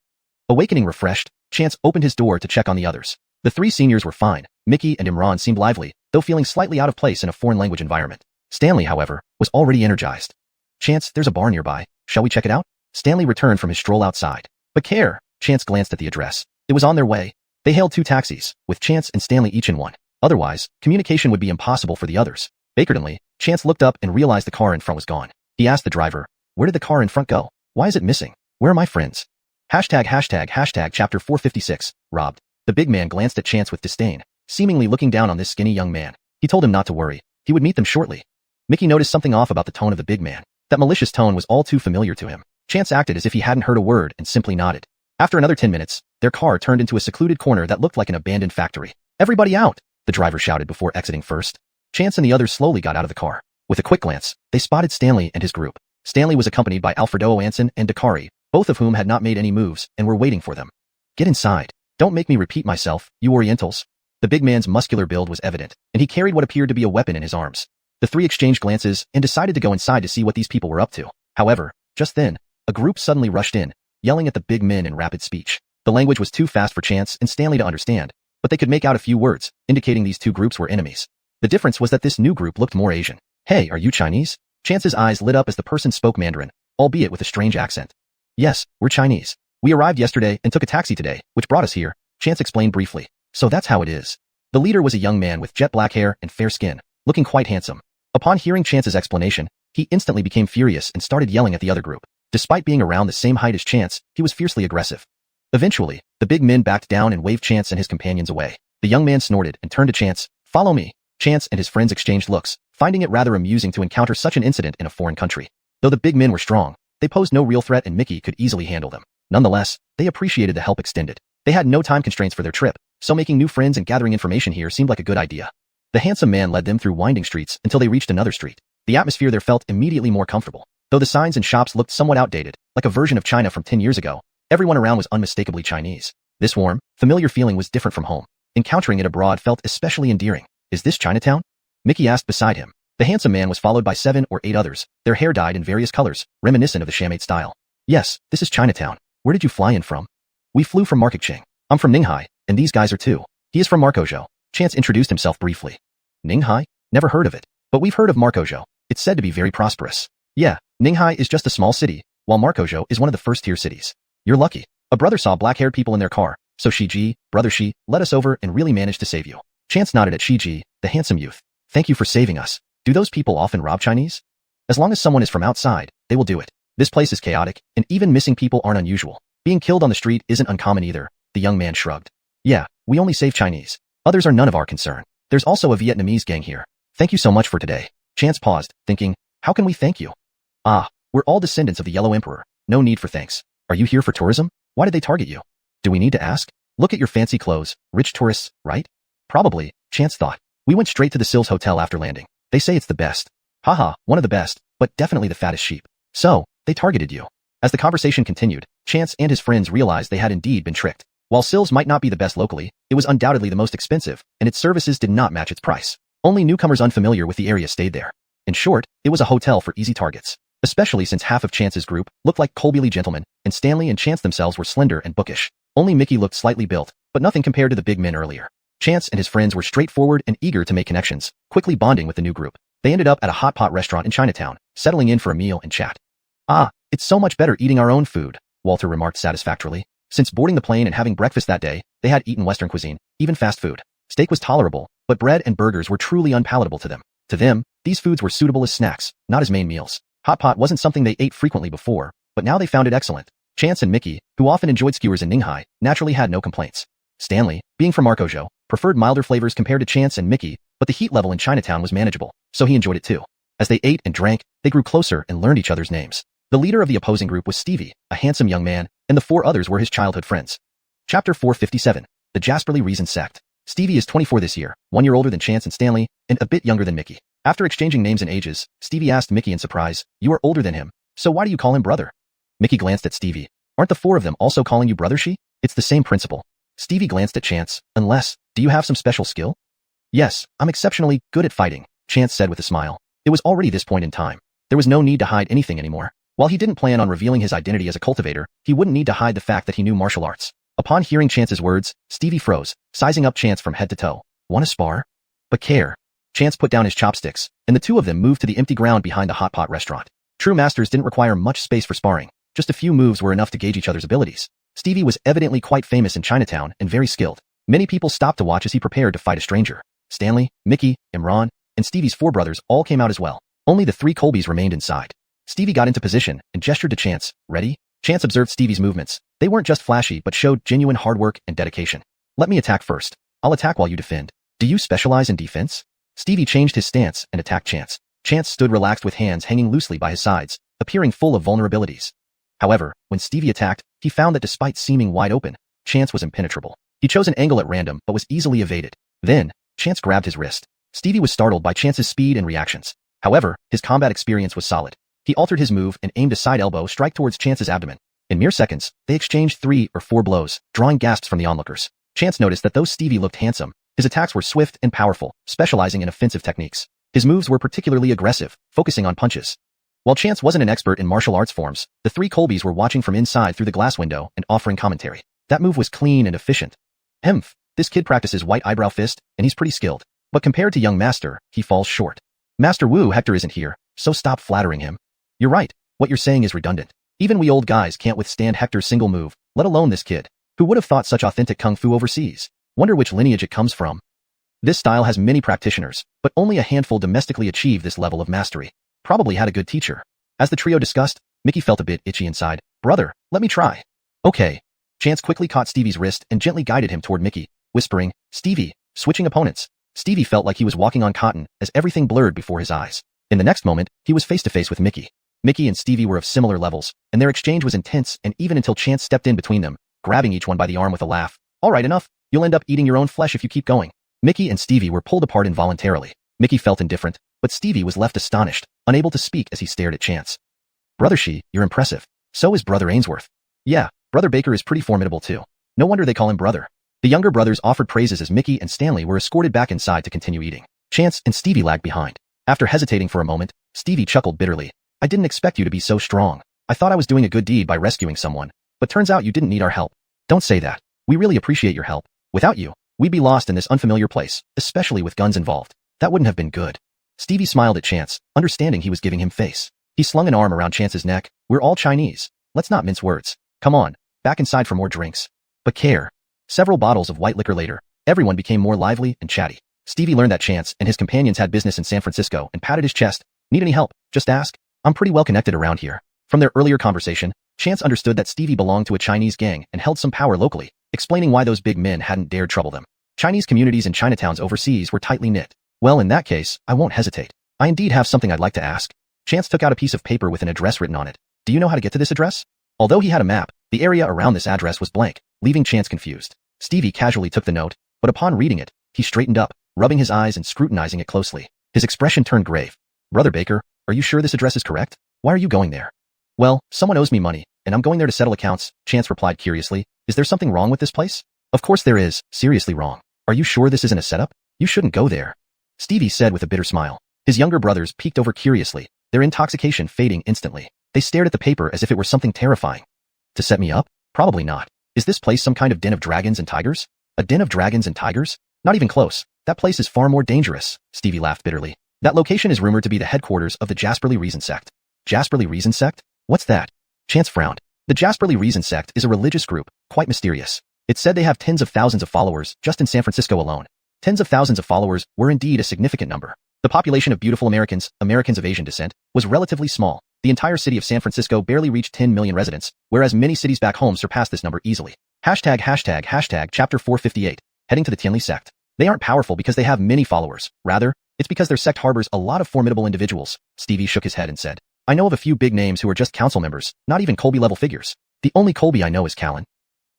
Awakening refreshed, Chance opened his door to check on the others. The 3 seniors were fine. Mickey and Imran seemed lively, though feeling slightly out of place in a foreign language environment. Stanley, however, was already energized. Chance, there's a bar nearby. Shall we check it out? Stanley returned from his stroll outside. But care, Chance glanced at the address. It was on their way. They hailed 2 taxis, with Chance and Stanley each in one. Otherwise, communication would be impossible for the others. Vacantly, Chance looked up and realized the car in front was gone. He asked the driver, where did the car in front go? Why is it missing? Where are my friends? Hashtag chapter 456, robbed. The big man glanced at Chance with disdain, seemingly looking down on this skinny young man. He told him not to worry. He would meet them shortly. Mickey noticed something off about the tone of the big man. That malicious tone was all too familiar to him. Chance acted as if he hadn't heard a word and simply nodded. After another 10 minutes, their car turned into a secluded corner that looked like an abandoned factory. Everybody out, the driver shouted before exiting first. Chance and the others slowly got out of the car. With a quick glance, they spotted Stanley and his group. Stanley was accompanied by Alfredo Anson and Dakari, both of whom had not made any moves and were waiting for them. Get inside. Don't make me repeat myself, you Orientals. The big man's muscular build was evident, and he carried what appeared to be a weapon in his arms. The 3 exchanged glances and decided to go inside to see what these people were up to. However, Just then, a group suddenly rushed in, yelling at the big men in rapid speech. The language was too fast for Chance and Stanley to understand, but they could make out a few words, indicating these two groups were enemies. The difference was that this new group looked more Asian. Hey, are you Chinese? Chance's eyes lit up as the person spoke Mandarin, albeit with a strange accent. Yes, we're Chinese. We arrived yesterday and took a taxi today, which brought us here, Chance explained briefly. So that's how it is. The leader was a young man with jet black hair and fair skin, looking quite handsome. Upon hearing Chance's explanation, he instantly became furious and started yelling at the other group. Despite being around the same height as Chance, he was fiercely aggressive. Eventually, the big men backed down and waved Chance and his companions away. The young man snorted and turned to Chance. Follow me. Chance and his friends exchanged looks, finding it rather amusing to encounter such an incident in a foreign country. Though the big men were strong, they posed no real threat and Mickey could easily handle them. Nonetheless, they appreciated the help extended. They had no time constraints for their trip, so making new friends and gathering information here seemed like a good idea. The handsome man led them through winding streets until they reached another street. The atmosphere there felt immediately more comfortable. Though the signs and shops looked somewhat outdated, like a version of China from 10 years ago, everyone around was unmistakably Chinese. This warm, familiar feeling was different from home. Encountering it abroad felt especially endearing. Is this Chinatown? Mickey asked beside him. The handsome man was followed by 7 or 8 others, their hair dyed in various colors, reminiscent of the Shamate style. Yes, this is Chinatown. Where did you fly in from? We flew from Marketcheng. I'm from Ninghai, and these guys are too. He is from Markozhou. Chance introduced himself briefly. Ninghai? Never heard of it. But we've heard of Markozhou. It's said to be very prosperous. Yeah, Ninghai is just a small city, while Markozhou is one of the first-tier cities. You're lucky. A brother saw black-haired people in their car, so Shiji, brother Shi, led us over and really managed to save you. Chance nodded at Shiji, the handsome youth. Thank you for saving us. Do those people often rob Chinese? As long as someone is from outside, they will do it. This place is chaotic, and even missing people aren't unusual. Being killed on the street isn't uncommon either, the young man shrugged. Yeah, we only save Chinese. Others are none of our concern. There's also a Vietnamese gang here. Thank you so much for today. Chance paused, thinking, how can we thank you? Ah, we're all descendants of the Yellow Emperor. No need for thanks. Are you here for tourism? Why did they target you? Do we need to ask? Look at your fancy clothes, rich tourists, right? Probably, Chance thought. We went straight to the Sills Hotel after landing. They say it's the best. Haha, one of the best, but definitely the fattest sheep. So, they targeted you. As the conversation continued, Chance and his friends realized they had indeed been tricked. While Sills might not be the best locally, it was undoubtedly the most expensive, and its services did not match its price. Only newcomers unfamiliar with the area stayed there. In short, it was a hotel for easy targets. Especially since half of Chance's group looked like Colbyly gentlemen, and Stanley and Chance themselves were slender and bookish. Only Mickey looked slightly built, but nothing compared to the big men earlier. Chance and his friends were straightforward and eager to make connections, quickly bonding with the new group. They ended up at a hot pot restaurant in Chinatown, settling in for a meal and chat. Ah, it's so much better eating our own food, Walter remarked satisfactorily. Since boarding the plane and having breakfast that day, they had eaten Western cuisine, even fast food. Steak was tolerable, but bread and burgers were truly unpalatable to them. To them, these foods were suitable as snacks, not as main meals. Hot pot wasn't something they ate frequently before, but now they found it excellent. Chance and Mickey, who often enjoyed skewers in Ninghai, naturally had no complaints. Stanley, being from Markozhou, preferred milder flavors compared to Chance and Mickey, but the heat level in Chinatown was manageable, so he enjoyed it too. As they ate and drank, they grew closer and learned each other's names. The leader of the opposing group was Stevie, a handsome young man, and the 4 others were his childhood friends. Chapter 457, The Jasperly Reason Sect. Stevie is 24 this year, 1 year older than Chance and Stanley, and a bit younger than Mickey. After exchanging names and ages, Stevie asked Mickey in surprise, you are older than him, so why do you call him brother? Mickey glanced at Stevie. Aren't the 4 of them also calling you brother Shi? It's the same principle. Stevie glanced at Chance, unless, do you have some special skill? Yes, I'm exceptionally good at fighting, Chance said with a smile. It was already this point in time. There was no need to hide anything anymore. While he didn't plan on revealing his identity as a cultivator, he wouldn't need to hide the fact that he knew martial arts. Upon hearing Chance's words, Stevie froze, sizing up Chance from head to toe. Want to spar? But care. Chance put down his chopsticks, and the 2 of them moved to the empty ground behind the hot pot restaurant. True masters didn't require much space for sparring. Just a few moves were enough to gauge each other's abilities. Stevie was evidently quite famous in Chinatown and very skilled. Many people stopped to watch as he prepared to fight a stranger. Stanley, Mickey, Imran, and Stevie's 4 brothers all came out as well. Only the 3 Colbys remained inside. Stevie got into position and gestured to Chance. Ready? Chance observed Stevie's movements. They weren't just flashy but showed genuine hard work and dedication. Let me attack first. I'll attack while you defend. Do you specialize in defense? Stevie changed his stance and attacked Chance. Chance stood relaxed with hands hanging loosely by his sides, appearing full of vulnerabilities. However, when Stevie attacked, he found that despite seeming wide open, Chance was impenetrable. He chose an angle at random but was easily evaded. Then, Chance grabbed his wrist. Stevie was startled by Chance's speed and reactions. However, his combat experience was solid. He altered his move and aimed a side elbow strike towards Chance's abdomen. In mere seconds, they exchanged 3 or 4 blows, drawing gasps from the onlookers. Chance noticed that though Stevie looked handsome, his attacks were swift and powerful, specializing in offensive techniques. His moves were particularly aggressive, focusing on punches. While Chance wasn't an expert in martial arts forms, the three Colbys were watching from inside through the glass window and offering commentary. That move was clean and efficient. Hemph, this kid practices white eyebrow fist, and he's pretty skilled. But compared to young Master, he falls short. Master Wu, Hector isn't here, so stop flattering him. You're right, what you're saying is redundant. Even we old guys can't withstand Hector's single move, let alone this kid. Who would have thought such authentic kung fu overseas? Wonder which lineage it comes from. This style has many practitioners, but only a handful domestically achieve this level of mastery. Probably had a good teacher. As the trio discussed, Mickey felt a bit itchy inside. Brother, let me try. Okay. Chance quickly caught Stevie's wrist and gently guided him toward Mickey, whispering, Stevie, switching opponents. Stevie felt like he was walking on cotton as everything blurred before his eyes. In the next moment, he was face to face with Mickey. Mickey and Stevie were of similar levels, and their exchange was intense and even until Chance stepped in between them, grabbing each one by the arm with a laugh. All right, enough. You'll end up eating your own flesh if you keep going. Mickey and Stevie were pulled apart involuntarily. Mickey felt indifferent, but Stevie was left astonished, unable to speak as he stared at Chance. Brother Shi, you're impressive. So is Brother Ainsworth. Yeah, Brother Baker is pretty formidable too. No wonder they call him brother. The younger brothers offered praises as Mickey and Stanley were escorted back inside to continue eating. Chance and Stevie lagged behind. After hesitating for a moment, Stevie chuckled bitterly. I didn't expect you to be so strong. I thought I was doing a good deed by rescuing someone, but turns out you didn't need our help. Don't say that. We really appreciate your help. Without you, we'd be lost in this unfamiliar place, especially with guns involved. That wouldn't have been good. Stevie smiled at Chance, understanding he was giving him face. He slung an arm around Chance's neck. We're all Chinese. Let's not mince words. Come on, back inside for more drinks. But care. Several bottles of white liquor later, everyone became more lively and chatty. Stevie learned that Chance and his companions had business in San Francisco and patted his chest. Need any help? Just ask. I'm pretty well connected around here. From their earlier conversation, Chance understood that Stevie belonged to a Chinese gang and held some power locally, explaining why those big men hadn't dared trouble them. Chinese communities in Chinatowns overseas were tightly knit. Well, in that case, I won't hesitate. I indeed have something I'd like to ask. Chance took out a piece of paper with an address written on it. Do you know how to get to this address? Although he had a map, the area around this address was blank, leaving Chance confused. Stevie casually took the note, but upon reading it, he straightened up, rubbing his eyes and scrutinizing it closely. His expression turned grave. Brother Baker, are you sure this address is correct? Why are you going there? Well, someone owes me money, and I'm going there to settle accounts, Chance replied curiously. Is there something wrong with this place? Of course there is, seriously wrong. Are you sure this isn't a setup? You shouldn't go there. Stevie said with a bitter smile. His younger brothers peeked over curiously, their intoxication fading instantly. They stared at the paper as if it were something terrifying. To set me up? Probably not. Is this place some kind of den of dragons and tigers? A den of dragons and tigers? Not even close. That place is far more dangerous, Stevie laughed bitterly. That location is rumored to be the headquarters of the Jasperly Reason Sect. Jasperly Reason Sect? What's that? Chance frowned. The Jasperly Reason Sect is a religious group, quite mysterious. It's said they have tens of thousands of followers just in San Francisco alone. Tens of thousands of followers were indeed a significant number. The population of beautiful Americans of Asian descent, was relatively small. The entire city of San Francisco barely reached 10 million residents, whereas many cities back home surpassed this number easily. Hashtag chapter 458, heading to the Tianli sect. They aren't powerful because they have many followers. Rather, it's because their sect harbors a lot of formidable individuals. Stevie shook his head and said, I know of a few big names who are just council members, not even Colby-level figures. The only Colby I know is Callan.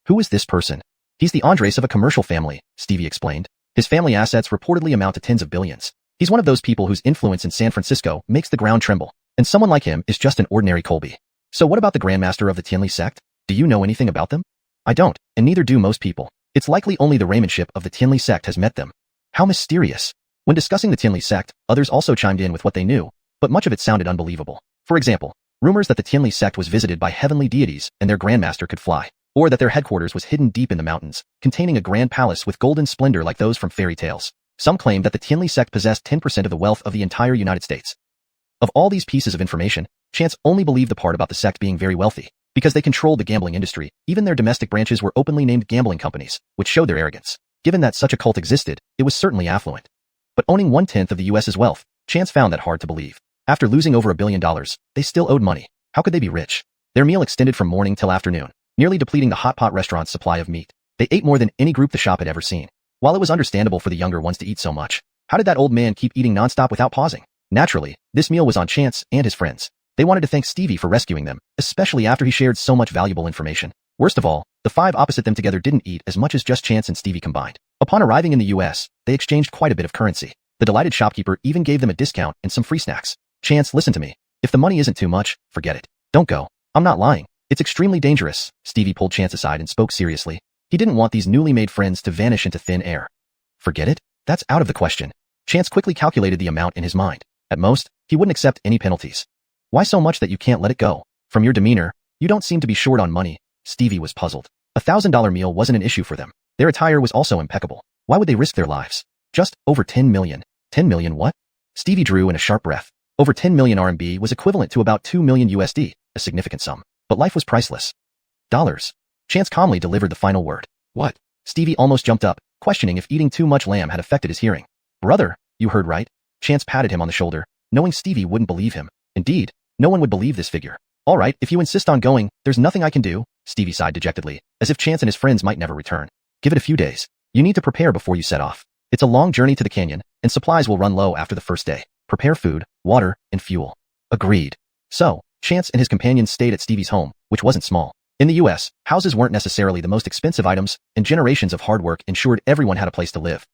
Who is this person? He's the Andres of a commercial family, Stevie explained. His family assets reportedly amount to tens of billions. He's one of those people whose influence in San Francisco makes the ground tremble, and someone like him is just an ordinary Colby. So what about the Grandmaster of the Tianli sect? Do you know anything about them? I don't, and neither do most people. It's likely only the Raymondship of the Tianli sect has met them. How mysterious. When discussing the Tianli sect, others also chimed in with what they knew, but much of it sounded unbelievable. For example, rumors that the Tianli sect was visited by heavenly deities and their Grandmaster could fly, or that their headquarters was hidden deep in the mountains, containing a grand palace with golden splendor like those from fairy tales. Some claimed that the Tianli sect possessed 10% of the wealth of the entire United States. Of all these pieces of information, Chance only believed the part about the sect being very wealthy. Because they controlled the gambling industry, even their domestic branches were openly named gambling companies, which showed their arrogance. Given that such a cult existed, it was certainly affluent. But owning 1/10 of the US's wealth, Chance found that hard to believe. After losing over $1 billion, they still owed money. How could they be rich? Their meal extended from morning till afternoon, nearly depleting the hot pot restaurant's supply of meat. They ate more than any group the shop had ever seen. While it was understandable for the younger ones to eat so much, how did that old man keep eating nonstop without pausing? Naturally, this meal was on Chance and his friends. They wanted to thank Stevie for rescuing them, especially after he shared so much valuable information. Worst of all, the five opposite them together didn't eat as much as just Chance and Stevie combined. Upon arriving in the US, they exchanged quite a bit of currency. The delighted shopkeeper even gave them a discount and some free snacks. Chance, listen to me. If the money isn't too much, forget it. Don't go. I'm not lying. It's extremely dangerous. Stevie pulled Chance aside and spoke seriously. He didn't want these newly made friends to vanish into thin air. Forget it? That's out of the question. Chance quickly calculated the amount in his mind. At most, he wouldn't accept any penalties. Why so much that you can't let it go? From your demeanor, you don't seem to be short on money. Stevie was puzzled. $1,000 meal wasn't an issue for them. Their attire was also impeccable. Why would they risk their lives? Just over 10 million. 10 million what? Stevie drew in a sharp breath. Over 10 million RMB was equivalent to about 2 million USD, a significant sum. But life was priceless. Dollars. Chance calmly delivered the final word. What? Stevie almost jumped up, questioning if eating too much lamb had affected his hearing. Brother, you heard right. Chance patted him on the shoulder, knowing Stevie wouldn't believe him. Indeed, no one would believe this figure. All right, if you insist on going, there's nothing I can do, Stevie sighed dejectedly, as if Chance and his friends might never return. Give it a few days. You need to prepare before you set off. It's a long journey to the canyon, and supplies will run low after the first day. Prepare food, water, and fuel. Agreed. So, Chance and his companions stayed at Stevie's home, which wasn't small. In the US, houses weren't necessarily the most expensive items, and generations of hard work ensured everyone had a place to live.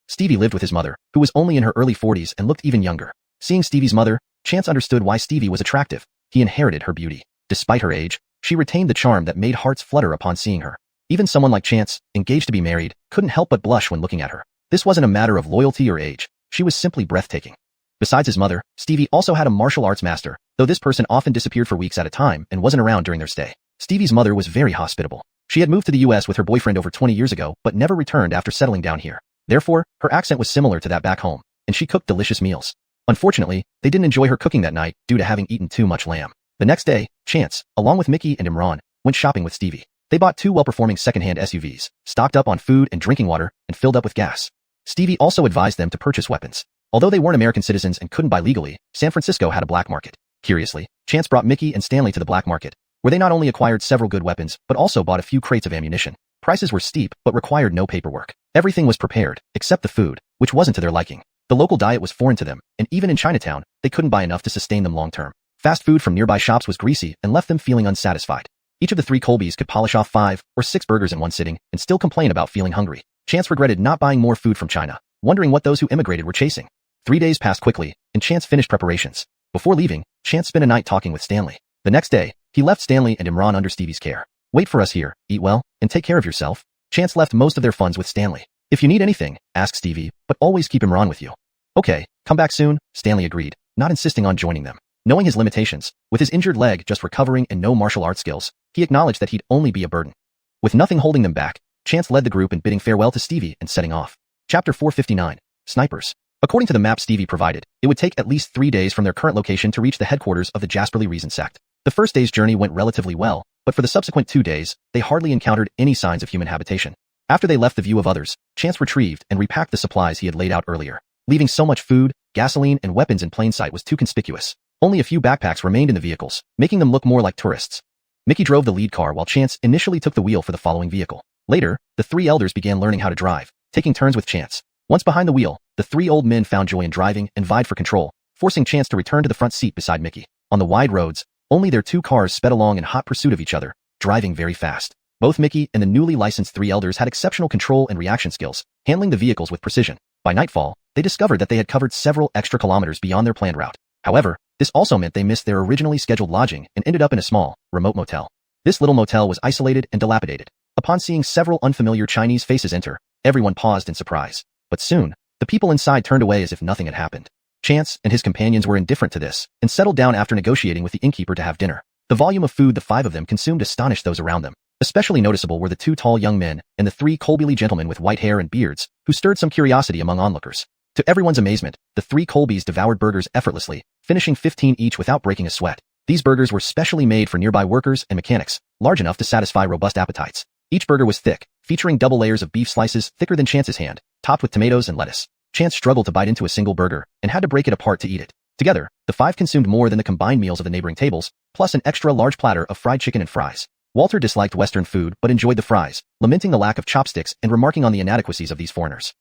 Stevie lived with his mother, who was only in her early 40s and looked even younger. Seeing Stevie's mother, Chance understood why Stevie was attractive. He inherited her beauty. Despite her age, she retained the charm that made hearts flutter upon seeing her. Even someone like Chance, engaged to be married, couldn't help but blush when looking at her. This wasn't a matter of loyalty or age. She was simply breathtaking. Besides his mother, Stevie also had a martial arts master, though this person often disappeared for weeks at a time and wasn't around during their stay. Stevie's mother was very hospitable. She had moved to the US with her boyfriend over 20 years ago, but never returned after settling down here. Therefore, her accent was similar to that back home, and she cooked delicious meals. Unfortunately, they didn't enjoy her cooking that night due to having eaten too much lamb. The next day, Chance, along with Mickey and Imran, went shopping with Stevie. They bought 2 well-performing second-hand SUVs, stocked up on food and drinking water, and filled up with gas. Stevie also advised them to purchase weapons. Although they weren't American citizens and couldn't buy legally, San Francisco had a black market. Curiously, Chance brought Mickey and Stanley to the black market, where they not only acquired several good weapons, but also bought a few crates of ammunition. Prices were steep, but required no paperwork. Everything was prepared, except the food, which wasn't to their liking. The local diet was foreign to them, and even in Chinatown, they couldn't buy enough to sustain them long-term. Fast food from nearby shops was greasy and left them feeling unsatisfied. Each of the 3 Colbys could polish off 5 or 6 burgers in one sitting and still complain about feeling hungry. Chance regretted not buying more food from China, wondering what those who immigrated were chasing. 3 days passed quickly, and Chance finished preparations. Before leaving, Chance spent a night talking with Stanley. The next day, he left Stanley and Imran under Stevie's care. Wait for us here, eat well, and take care of yourself. Chance left most of their funds with Stanley. If you need anything, ask Stevie, but always keep Imran with you. Okay, come back soon, Stanley agreed, not insisting on joining them. Knowing his limitations, with his injured leg just recovering and no martial arts skills, he acknowledged that he'd only be a burden. With nothing holding them back, Chance led the group in bidding farewell to Stevie and setting off. Chapter 459. Snipers. According to the map Stevie provided, it would take at least 3 days from their current location to reach the headquarters of the Jasperly Reason sect. The first day's journey went relatively well, but for the subsequent 2 days, they hardly encountered any signs of human habitation. After they left the view of others, Chance retrieved and repacked the supplies he had laid out earlier. Leaving so much food, gasoline, and weapons in plain sight was too conspicuous. Only a few backpacks remained in the vehicles, making them look more like tourists. Mickey drove the lead car while Chance initially took the wheel for the following vehicle. Later, the 3 elders began learning how to drive, taking turns with Chance. Once behind the wheel, the 3 old men found joy in driving and vied for control, forcing Chance to return to the front seat beside Mickey. On the wide roads, only their 2 cars sped along in hot pursuit of each other, driving very fast. Both Mickey and the newly licensed 3 elders had exceptional control and reaction skills, handling the vehicles with precision. By nightfall, they discovered that they had covered several extra kilometers beyond their planned route. However, this also meant they missed their originally scheduled lodging and ended up in a small, remote motel. This little motel was isolated and dilapidated. Upon seeing several unfamiliar Chinese faces enter, everyone paused in surprise. But soon, the people inside turned away as if nothing had happened. Chance and his companions were indifferent to this and settled down after negotiating with the innkeeper to have dinner. The volume of food the 5 of them consumed astonished those around them. Especially noticeable were the 2 tall young men and the 3 Colby gentlemen with white hair and beards, who stirred some curiosity among onlookers. To everyone's amazement, the 3 Colbys devoured burgers effortlessly, finishing 15 each without breaking a sweat. These burgers were specially made for nearby workers and mechanics, large enough to satisfy robust appetites. Each burger was thick, featuring double layers of beef slices thicker than Chance's hand, topped with tomatoes and lettuce. Chance struggled to bite into a single burger and had to break it apart to eat it. Together, the 5 consumed more than the combined meals of the neighboring tables, plus an extra large platter of fried chicken and fries. Walter disliked Western food but enjoyed the fries, lamenting the lack of chopsticks and remarking on the inadequacies of these foreigners.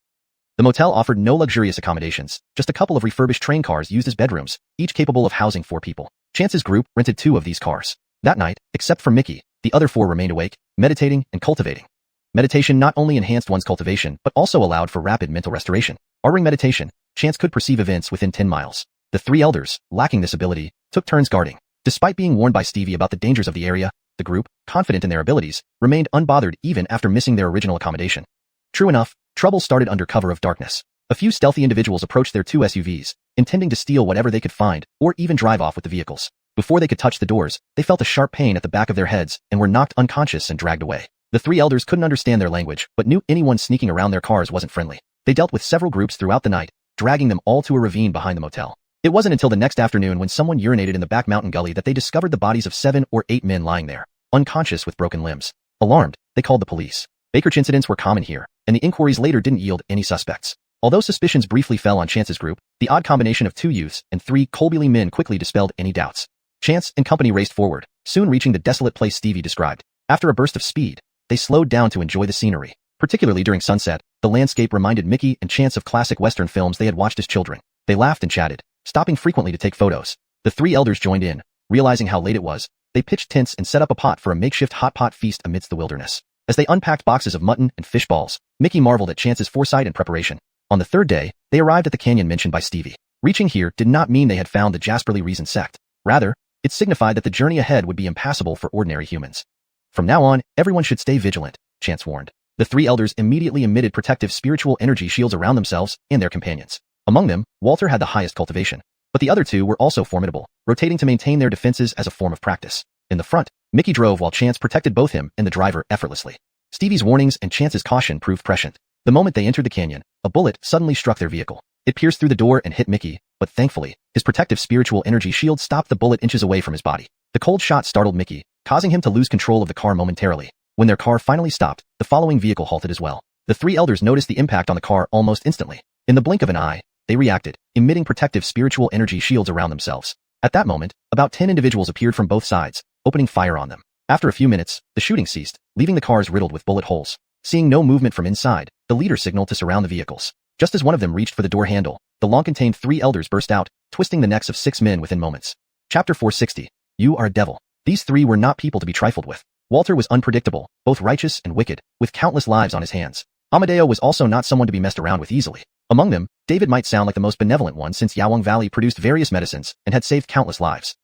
The motel offered no luxurious accommodations, just a couple of refurbished train cars used as bedrooms, each capable of housing 4 people. Chance's group rented 2 of these cars. That night, except for Mickey, the other 4 remained awake, meditating and cultivating. Meditation not only enhanced one's cultivation but also allowed for rapid mental restoration. During meditation, Chance could perceive events within 10 miles. The 3 elders, lacking this ability, took turns guarding. Despite being warned by Stevie about the dangers of the area, the group, confident in their abilities, remained unbothered even after missing their original accommodation. True enough, trouble started under cover of darkness. A few stealthy individuals approached their 2 SUVs, intending to steal whatever they could find or even drive off with the vehicles. Before they could touch the doors, they felt a sharp pain at the back of their heads and were knocked unconscious and dragged away. The three elders couldn't understand their language, but knew anyone sneaking around their cars wasn't friendly. They dealt with several groups throughout the night, dragging them all to a ravine behind the motel. It wasn't until the next afternoon when someone urinated in the back mountain gully that they discovered the bodies of 7 or 8 men lying there, unconscious with broken limbs. Alarmed, they called the police. Baker's incidents were common here, and the inquiries later didn't yield any suspects. Although suspicions briefly fell on Chance's group, the odd combination of 2 youths and 3 Colby men quickly dispelled any doubts. Chance and company raced forward, soon reaching the desolate place Stevie described. After a burst of speed, they slowed down to enjoy the scenery. Particularly during sunset, the landscape reminded Mickey and Chance of classic Western films they had watched as children. They laughed and chatted, stopping frequently to take photos. The 3 elders joined in. Realizing how late it was, they pitched tents and set up a pot for a makeshift hot pot feast amidst the wilderness. As they unpacked boxes of mutton and fish balls, Mickey marveled at Chance's foresight and preparation. On the 3rd day, they arrived at the canyon mentioned by Stevie. Reaching here did not mean they had found the Jasperly Reason sect. Rather, it signified that the journey ahead would be impassable for ordinary humans. From now on, everyone should stay vigilant, Chance warned. The 3 elders immediately emitted protective spiritual energy shields around themselves and their companions. Among them, Walter had the highest cultivation, but the other 2 were also formidable, rotating to maintain their defenses as a form of practice. In the front, Mickey drove while Chance protected both him and the driver effortlessly. Stevie's warnings and Chance's caution proved prescient. The moment they entered the canyon, a bullet suddenly struck their vehicle. It pierced through the door and hit Mickey, but thankfully, his protective spiritual energy shield stopped the bullet inches away from his body. The cold shot startled Mickey, causing him to lose control of the car momentarily. When their car finally stopped, the following vehicle halted as well. The 3 elders noticed the impact on the car almost instantly. In the blink of an eye, they reacted, emitting protective spiritual energy shields around themselves. At that moment, about 10 individuals appeared from both sides, opening fire on them. After a few minutes, the shooting ceased, leaving the cars riddled with bullet holes. Seeing no movement from inside, the leader signaled to surround the vehicles. Just as one of them reached for the door handle, the long-contained 3 elders burst out, twisting the necks of 6 men within moments. Chapter 460. You are a devil. These 3 were not people to be trifled with. Walter was unpredictable, both righteous and wicked, with countless lives on his hands. Amadeo was also not someone to be messed around with easily. Among them, David might sound like the most benevolent one since Yawang Valley produced various medicines and had saved countless lives.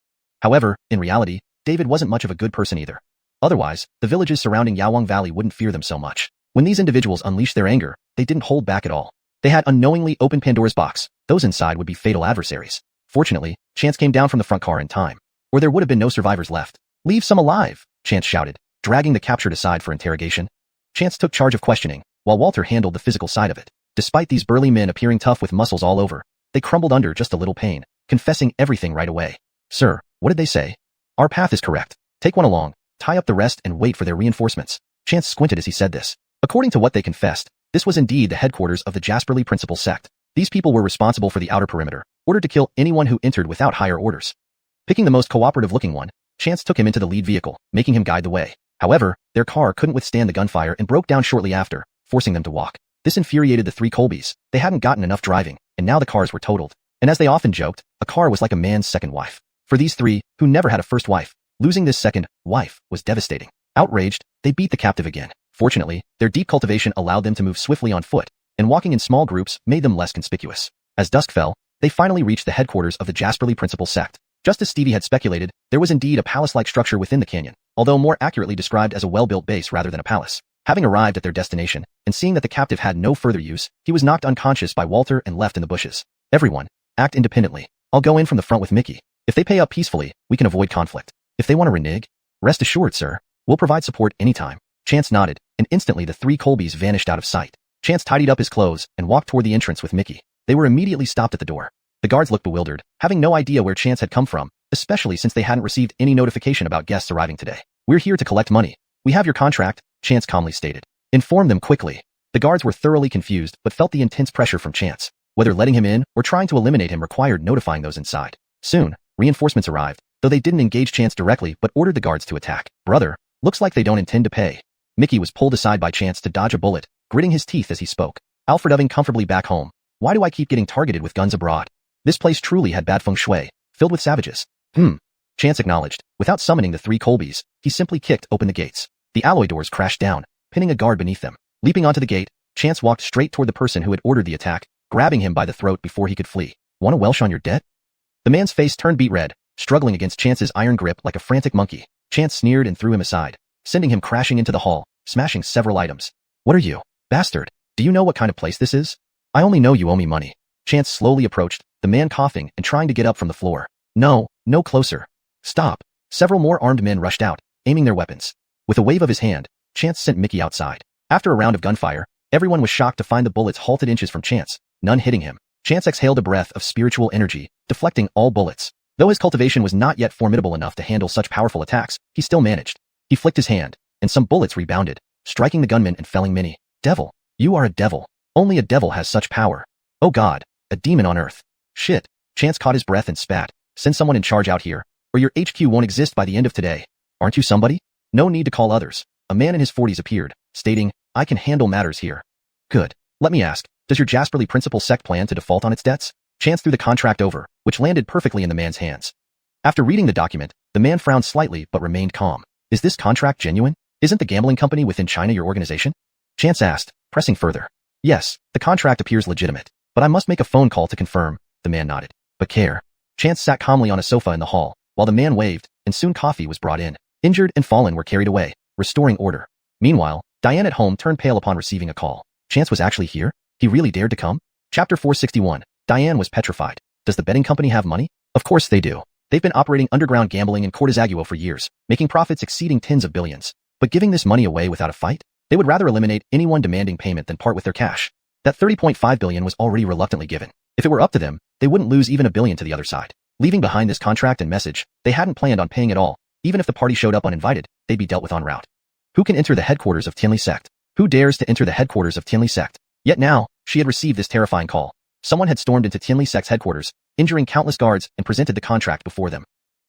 However, in reality, David wasn't much of a good person either. Otherwise, the villages surrounding Yawang Valley wouldn't fear them so much. When these individuals unleashed their anger, they didn't hold back at all. They had unknowingly opened Pandora's box. Those inside would be fatal adversaries. Fortunately, Chance came down from the front car in time, or there would have been no survivors left. Leave some alive, Chance shouted, dragging the captured aside for interrogation. Chance took charge of questioning, while Walter handled the physical side of it. Despite these burly men appearing tough with muscles all over, they crumbled under just a little pain, confessing everything right away. Sir, what did they say? Our path is correct. Take one along, tie up the rest and wait for their reinforcements. Chance squinted as he said this. According to what they confessed, this was indeed the headquarters of the Jasperly Principal Sect. These people were responsible for the outer perimeter, ordered to kill anyone who entered without higher orders. Picking the most cooperative-looking one, Chance took him into the lead vehicle, making him guide the way. However, their car couldn't withstand the gunfire and broke down shortly after, forcing them to walk. This infuriated the 3 Colbys. They hadn't gotten enough driving, and now the cars were totaled. And as they often joked, a car was like a man's second wife. For these 3, who never had a first wife, losing this second wife was devastating. Outraged, they beat the captive again. Fortunately, their deep cultivation allowed them to move swiftly on foot, and walking in small groups made them less conspicuous. As dusk fell, they finally reached the headquarters of the Jasperly Principal Sect. Just as Stevie had speculated, there was indeed a palace-like structure within the canyon, although more accurately described as a well-built base rather than a palace. Having arrived at their destination, and seeing that the captive had no further use, he was knocked unconscious by Walter and left in the bushes. Everyone, act independently. I'll go in from the front with Mickey. If they pay up peacefully, we can avoid conflict. If they want to renege, rest assured, sir, we'll provide support anytime. Chance nodded, and instantly the 3 Colbys vanished out of sight. Chance tidied up his clothes and walked toward the entrance with Mickey. They were immediately stopped at the door. The guards looked bewildered, having no idea where Chance had come from, especially since they hadn't received any notification about guests arriving today. We're here to collect money. We have your contract, Chance calmly stated. Inform them quickly. The guards were thoroughly confused but felt the intense pressure from Chance. Whether letting him in or trying to eliminate him required notifying those inside. Soon, reinforcements arrived, though they didn't engage Chance directly but ordered the guards to attack. Brother, looks like they don't intend to pay. Mickey was pulled aside by Chance to dodge a bullet, gritting his teeth as he spoke. Alfred oving comfortably back home. Why do I keep getting targeted with guns abroad? This place truly had bad feng shui, filled with savages. Chance acknowledged. Without summoning the 3 Colbys, he simply kicked open the gates. The alloy doors crashed down, pinning a guard beneath them. Leaping onto the gate, Chance walked straight toward the person who had ordered the attack, grabbing him by the throat before he could flee. Want to Welsh on your debt? The man's face turned beet red, struggling against Chance's iron grip like a frantic monkey. Chance sneered and threw him aside, sending him crashing into the hall, smashing several items. What are you, bastard? Do you know what kind of place this is? I only know you owe me money. Chance slowly approached, the man coughing and trying to get up from the floor. No closer. Stop! Several more armed men rushed out, aiming their weapons. With a wave of his hand, Chance sent Mickey outside. After a round of gunfire, everyone was shocked to find the bullets halted inches from Chance, none hitting him. Chance exhaled a breath of spiritual energy, deflecting all bullets. Though his cultivation was not yet formidable enough to handle such powerful attacks, he still managed. He flicked his hand, and some bullets rebounded, striking the gunman and felling many. Devil, you are a devil. Only a devil has such power. Oh God, a demon on earth. Shit. Chance caught his breath and spat. Send someone in charge out here, or your HQ won't exist by the end of today. Aren't you somebody? No need to call others. A man in his 40s appeared, stating, I can handle matters here. Good. Let me ask, does your Jasperly Principal Sect plan to default on its debts? Chance threw the contract over, which landed perfectly in the man's hands. After reading the document, the man frowned slightly but remained calm. Is this contract genuine? Isn't the gambling company within China your organization? Chance asked, pressing further. Yes, the contract appears legitimate, but I must make a phone call to confirm. The man nodded. But care. Chance sat calmly on a sofa in the hall, while the man waved, and soon coffee was brought in. Injured and fallen were carried away, restoring order. Meanwhile, Diane at home turned pale upon receiving a call. Chance was actually here? He really dared to come? Chapter 461. Diane was petrified. Does the betting company have money? Of course they do. They've been operating underground gambling in Cortezaguo for years, making profits exceeding tens of billions. But giving this money away without a fight? They would rather eliminate anyone demanding payment than part with their cash. That 30.5 billion was already reluctantly given. If it were up to them, they wouldn't lose even $1 billion to the other side. Leaving behind this contract and message, they hadn't planned on paying at all. Even if the party showed up uninvited, they'd be dealt with en route. Who can enter the headquarters of Heavenly Sect? Who dares to enter the headquarters of Heavenly Sect? Yet now, she had received this terrifying call. Someone had stormed into Heavenly Sect's headquarters, injuring countless guards and presented the contract before them.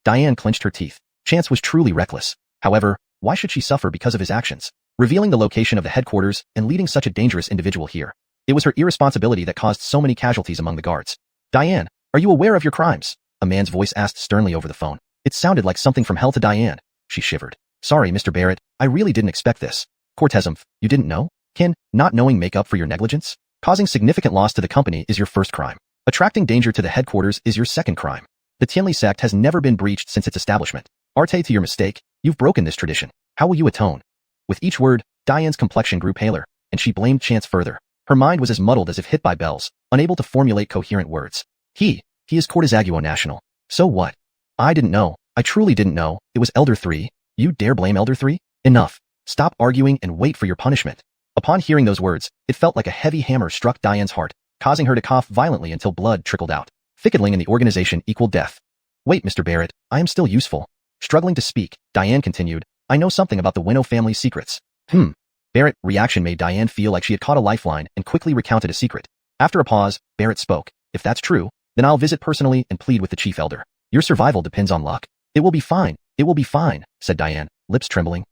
Diane clenched her teeth. Chance was truly reckless. However, why should she suffer because of his actions? Revealing the location of the headquarters and leading such a dangerous individual here. It was her irresponsibility that caused so many casualties among the guards. Diane, are you aware of your crimes? A man's voice asked sternly over the phone. It sounded like something from hell to Diane. She shivered. Sorry, Mr. Barrett, I really didn't expect this. Cortezum, you didn't know? Can not knowing make up for your negligence? Causing significant loss to the company is your first crime. Attracting danger to the headquarters is your second crime. The Heavenly Sect has never been breached since its establishment. Arte to your mistake, you've broken this tradition. How will you atone? With each word, Diane's complexion grew paler, and she blamed Chance further. Her mind was as muddled as if hit by bells, unable to formulate coherent words. He is Cortezaguo National. So what? I didn't know. I truly didn't know. It was Elder 3. You dare blame Elder 3? Enough. Stop arguing and wait for your punishment. Upon hearing those words, it felt like a heavy hammer struck Diane's heart, causing her to cough violently until blood trickled out. Fickling in the organization equaled death. Wait, Mr. Barrett, I am still useful. Struggling to speak, Diane continued, I know something about the Winnow family's secrets. Barrett's reaction made Diane feel like she had caught a lifeline and quickly recounted a secret. After a pause, Barrett spoke. If that's true, then I'll visit personally and plead with the chief elder. Your survival depends on luck. It will be fine, said Diane, lips trembling.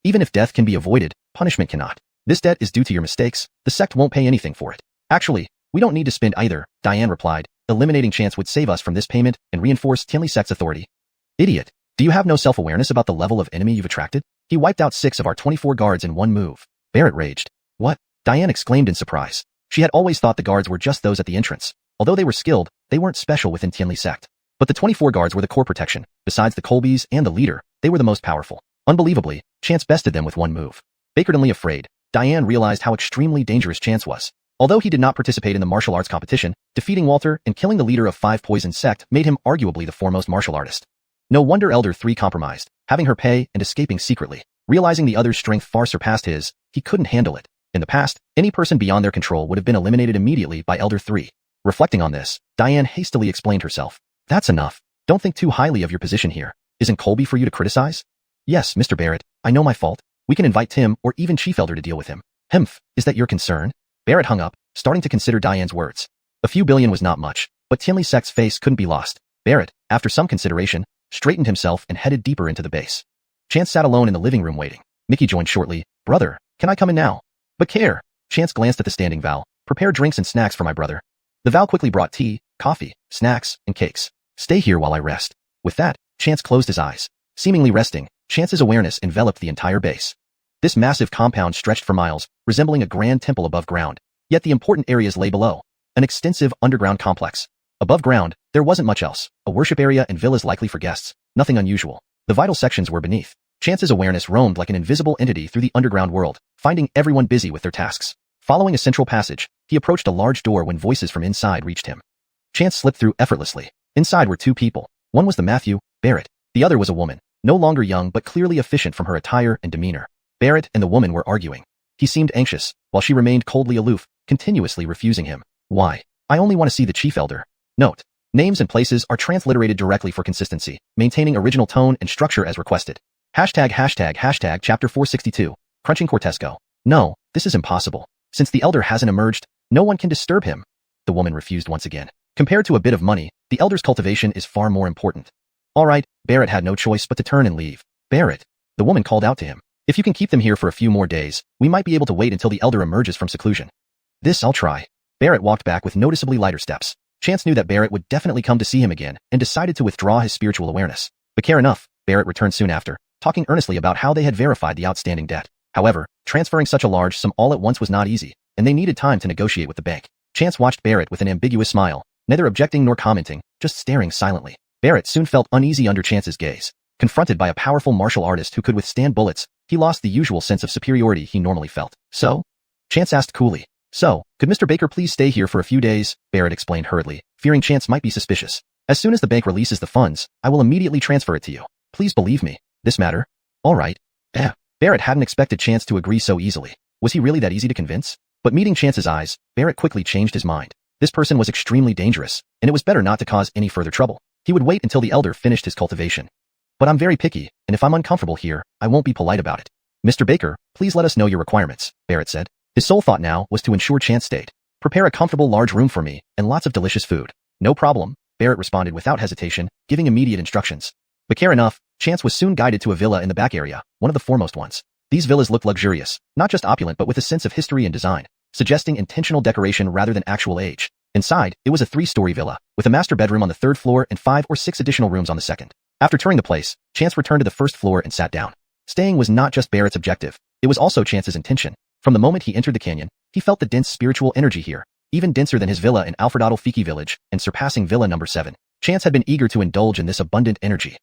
Even if death can be avoided, punishment cannot. This debt is due to your mistakes. The sect won't pay anything for it. Actually, we don't need to spend either, Diane replied. Eliminating Chance would save us from this payment and reinforce Heavenly Sect's authority. Idiot. Do you have no self-awareness about the level of enemy you've attracted? He wiped out 6 of our 24 guards in one move. Barrett raged. What? Diane exclaimed in surprise. She had always thought the guards were just those at the entrance. Although they were skilled, they weren't special within Heavenly Sect. But the 24 guards were the core protection. Besides the Colbys and the leader, they were the most powerful. Unbelievably, Chance bested them with one move. Bakertonly afraid, Diane realized how extremely dangerous Chance was. Although he did not participate in the martial arts competition, defeating Walter and killing the leader of 5 Poison Sect made him arguably the foremost martial artist. No wonder Elder 3 compromised, having her pay and escaping secretly. Realizing the other's strength far surpassed his, he couldn't handle it. In the past, any person beyond their control would have been eliminated immediately by Elder 3. Reflecting on this, Diane hastily explained herself. That's enough. Don't think too highly of your position here. Isn't Colby for you to criticize? Yes, Mr. Barrett, I know my fault. We can invite Tim or even Chief Elder to deal with him. Is that your concern? Barrett hung up, starting to consider Diane's words. A few billion was not much, but Heavenly Sect's face couldn't be lost. Barrett, after some consideration, straightened himself and headed deeper into the base. Chance sat alone in the living room waiting. Mickey joined shortly. Brother, can I come in now? But care. Chance glanced at the standing Val. Prepare drinks and snacks for my brother. The Val quickly brought tea, coffee, snacks, and cakes. Stay here while I rest. With that, Chance closed his eyes. Seemingly resting, Chance's awareness enveloped the entire base. This massive compound stretched for miles, resembling a grand temple above ground. Yet the important areas lay below. An extensive underground complex. Above ground, there wasn't much else. A worship area and villas likely for guests. Nothing unusual. The vital sections were beneath. Chance's awareness roamed like an invisible entity through the underground world, finding everyone busy with their tasks. Following a central passage, he approached a large door when voices from inside reached him. Chance slipped through effortlessly. Inside were 2 people. One was the Matthew, Barrett. The other was a woman, no longer young but clearly efficient from her attire and demeanor. Barrett and the woman were arguing. He seemed anxious, while she remained coldly aloof, continuously refusing him. Why? I only want to see the chief elder. Note: names and places are transliterated directly for consistency, maintaining original tone and structure as requested. Hashtag chapter 462. Crunching Cortesco. No, this is impossible. Since the elder hasn't emerged, no one can disturb him. The woman refused once again. Compared to a bit of money, the elder's cultivation is far more important. All right, Barrett had no choice but to turn and leave. Barrett, the woman called out to him. If you can keep them here for a few more days, we might be able to wait until the elder emerges from seclusion. This I'll try. Barrett walked back with noticeably lighter steps. Chance knew that Barrett would definitely come to see him again and decided to withdraw his spiritual awareness. But care enough, Barrett returned soon after, talking earnestly about how they had verified the outstanding debt. However, transferring such a large sum all at once was not easy, and they needed time to negotiate with the bank. Chance watched Barrett with an ambiguous smile, neither objecting nor commenting, just staring silently. Barrett soon felt uneasy under Chance's gaze. Confronted by a powerful martial artist who could withstand bullets, he lost the usual sense of superiority he normally felt. So? Chance asked coolly. So, could Mr. Baker please stay here for a few days? Barrett explained hurriedly, fearing Chance might be suspicious. As soon as the bank releases the funds, I will immediately transfer it to you. Please believe me. This matter? All right. Barrett hadn't expected Chance to agree so easily. Was he really that easy to convince? But meeting Chance's eyes, Barrett quickly changed his mind. This person was extremely dangerous, and it was better not to cause any further trouble. He would wait until the elder finished his cultivation. But I'm very picky, and if I'm uncomfortable here, I won't be polite about it. Mr. Baker, please let us know your requirements, Barrett said. His sole thought now was to ensure Chance stayed. Prepare a comfortable large room for me, and lots of delicious food. No problem, Barrett responded without hesitation, giving immediate instructions. But care enough, Chance was soon guided to a villa in the back area, one of the foremost ones. These villas looked luxurious, not just opulent but with a sense of history and design, suggesting intentional decoration rather than actual age. Inside, it was a 3-story villa, with a master bedroom on the 3rd floor and 5 or 6 additional rooms on the 2nd. After touring the place, Chance returned to the 1st floor and sat down. Staying was not just Barrett's objective, it was also Chance's intention. From the moment he entered the canyon, he felt the dense spiritual energy here, even denser than his villa in Alfredo Fiki village and surpassing Villa number 7. Chance had been eager to indulge in this abundant energy.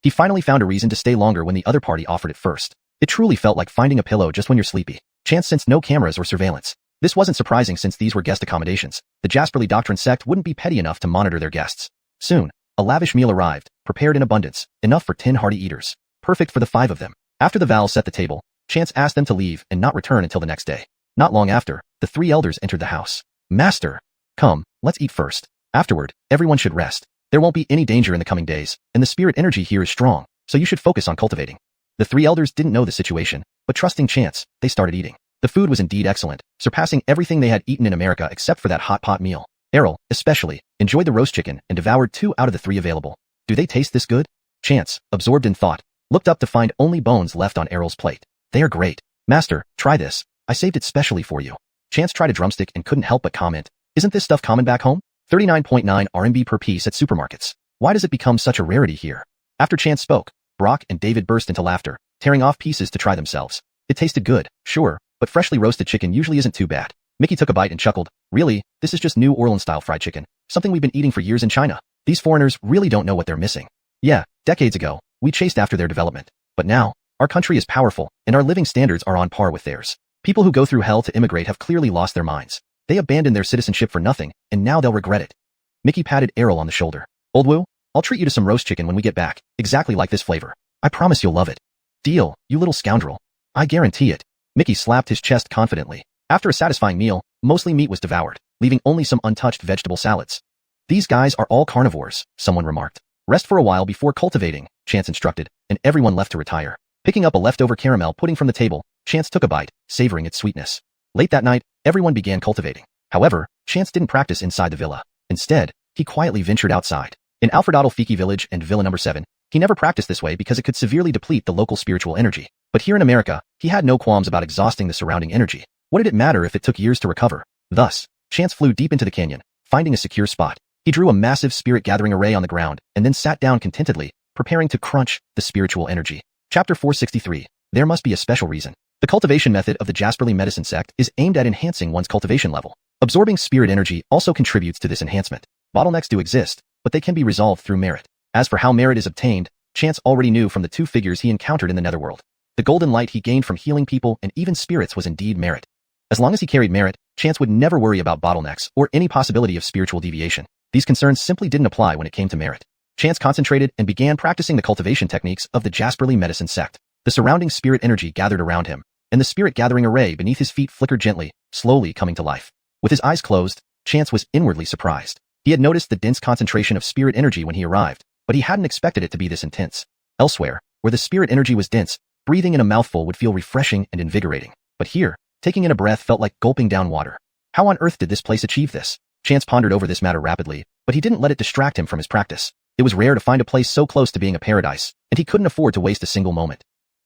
He finally found a reason to stay longer when the other party offered it first. It truly felt like finding a pillow just when you're sleepy. Chance sensed no cameras or surveillance. This wasn't surprising since these were guest accommodations. The Jasperly Doctrine sect wouldn't be petty enough to monitor their guests. Soon, a lavish meal arrived, prepared in abundance, enough for 10 hearty eaters. Perfect for the 5 of them. After the Vals set the table, Chance asked them to leave and not return until the next day. Not long after, the 3 elders entered the house. Master, come, let's eat first. Afterward, everyone should rest. There won't be any danger in the coming days, and the spirit energy here is strong, so you should focus on cultivating. The 3 elders didn't know the situation, but trusting Chance, they started eating. The food was indeed excellent, surpassing everything they had eaten in America except for that hot pot meal. Errol, especially, enjoyed the roast chicken and devoured 2 out of the 3 available. Do they taste this good? Chance, absorbed in thought, looked up to find only bones left on Errol's plate. They are great. Master, try this. I saved it specially for you. Chance tried a drumstick and couldn't help but comment, isn't this stuff common back home? 39.9 RMB per piece at supermarkets. Why does it become such a rarity here? After Chance spoke, Brock and David burst into laughter, tearing off pieces to try themselves. It tasted good, sure, but freshly roasted chicken usually isn't too bad. Mickey took a bite and chuckled. Really, this is just New Orleans-style fried chicken, something we've been eating for years in China. These foreigners really don't know what they're missing. Yeah, decades ago, we chased after their development. But now, our country is powerful, and our living standards are on par with theirs. People who go through hell to immigrate have clearly lost their minds. They abandoned their citizenship for nothing, and now they'll regret it. Mickey patted Errol on the shoulder. Old Woo, I'll treat you to some roast chicken when we get back, exactly like this flavor. I promise you'll love it. Deal, you little scoundrel. I guarantee it. Mickey slapped his chest confidently. After a satisfying meal, mostly meat was devoured, leaving only some untouched vegetable salads. These guys are all carnivores, someone remarked. Rest for a while before cultivating, Chance instructed, and everyone left to retire. Picking up a leftover caramel pudding from the table, Chance took a bite, savoring its sweetness. Late that night, everyone began cultivating. However, Chance didn't practice inside the villa. Instead, he quietly ventured outside. In Alfredo Fiki village and Villa number 7, he never practiced this way because it could severely deplete the local spiritual energy. But here in America, he had no qualms about exhausting the surrounding energy. What did it matter if it took years to recover? Thus, Chance flew deep into the canyon, finding a secure spot. He drew a massive spirit gathering array on the ground and then sat down contentedly, preparing to crunch the spiritual energy. Chapter 463. There must be a special reason. The cultivation method of the Jasperly Medicine Sect is aimed at enhancing one's cultivation level. Absorbing spirit energy also contributes to this enhancement. Bottlenecks do exist, but they can be resolved through merit. As for how merit is obtained, Chance already knew from the 2 figures he encountered in the netherworld. The golden light he gained from healing people and even spirits was indeed merit. As long as he carried merit, Chance would never worry about bottlenecks or any possibility of spiritual deviation. These concerns simply didn't apply when it came to merit. Chance concentrated and began practicing the cultivation techniques of the Heavenly Medical Sect. The surrounding spirit energy gathered around him, and the spirit gathering array beneath his feet flickered gently, slowly coming to life. With his eyes closed, Chance was inwardly surprised. He had noticed the dense concentration of spirit energy when he arrived, but he hadn't expected it to be this intense. Elsewhere, where the spirit energy was dense, breathing in a mouthful would feel refreshing and invigorating. But here, taking in a breath felt like gulping down water. How on earth did this place achieve this? Chance pondered over this matter rapidly, but he didn't let it distract him from his practice. It was rare to find a place so close to being a paradise, and he couldn't afford to waste a single moment.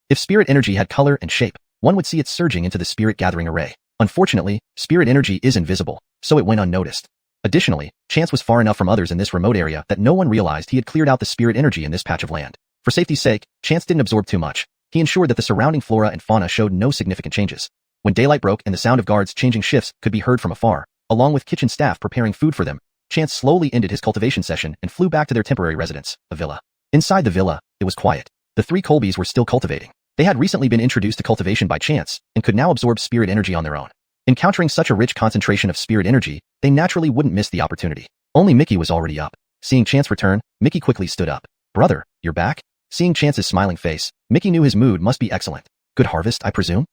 If spirit energy had color and shape, one would see it surging into the spirit gathering array. Unfortunately, spirit energy is invisible, so it went unnoticed. Additionally, Chance was far enough from others in this remote area that no one realized he had cleared out the spirit energy in this patch of land. For safety's sake, Chance didn't absorb too much. He ensured that the surrounding flora and fauna showed no significant changes. When daylight broke and the sound of guards changing shifts could be heard from afar, along with kitchen staff preparing food for them, Chance slowly ended his cultivation session and flew back to their temporary residence, a villa. Inside the villa, it was quiet. The three Colbys were still cultivating. They had recently been introduced to cultivation by Chance and could now absorb spirit energy on their own. Encountering such a rich concentration of spirit energy, they naturally wouldn't miss the opportunity. Only Mickey was already up. Seeing Chance return, Mickey quickly stood up. "Brother, you're back?" Seeing Chance's smiling face, Mickey knew his mood must be excellent. "Good harvest, I presume?"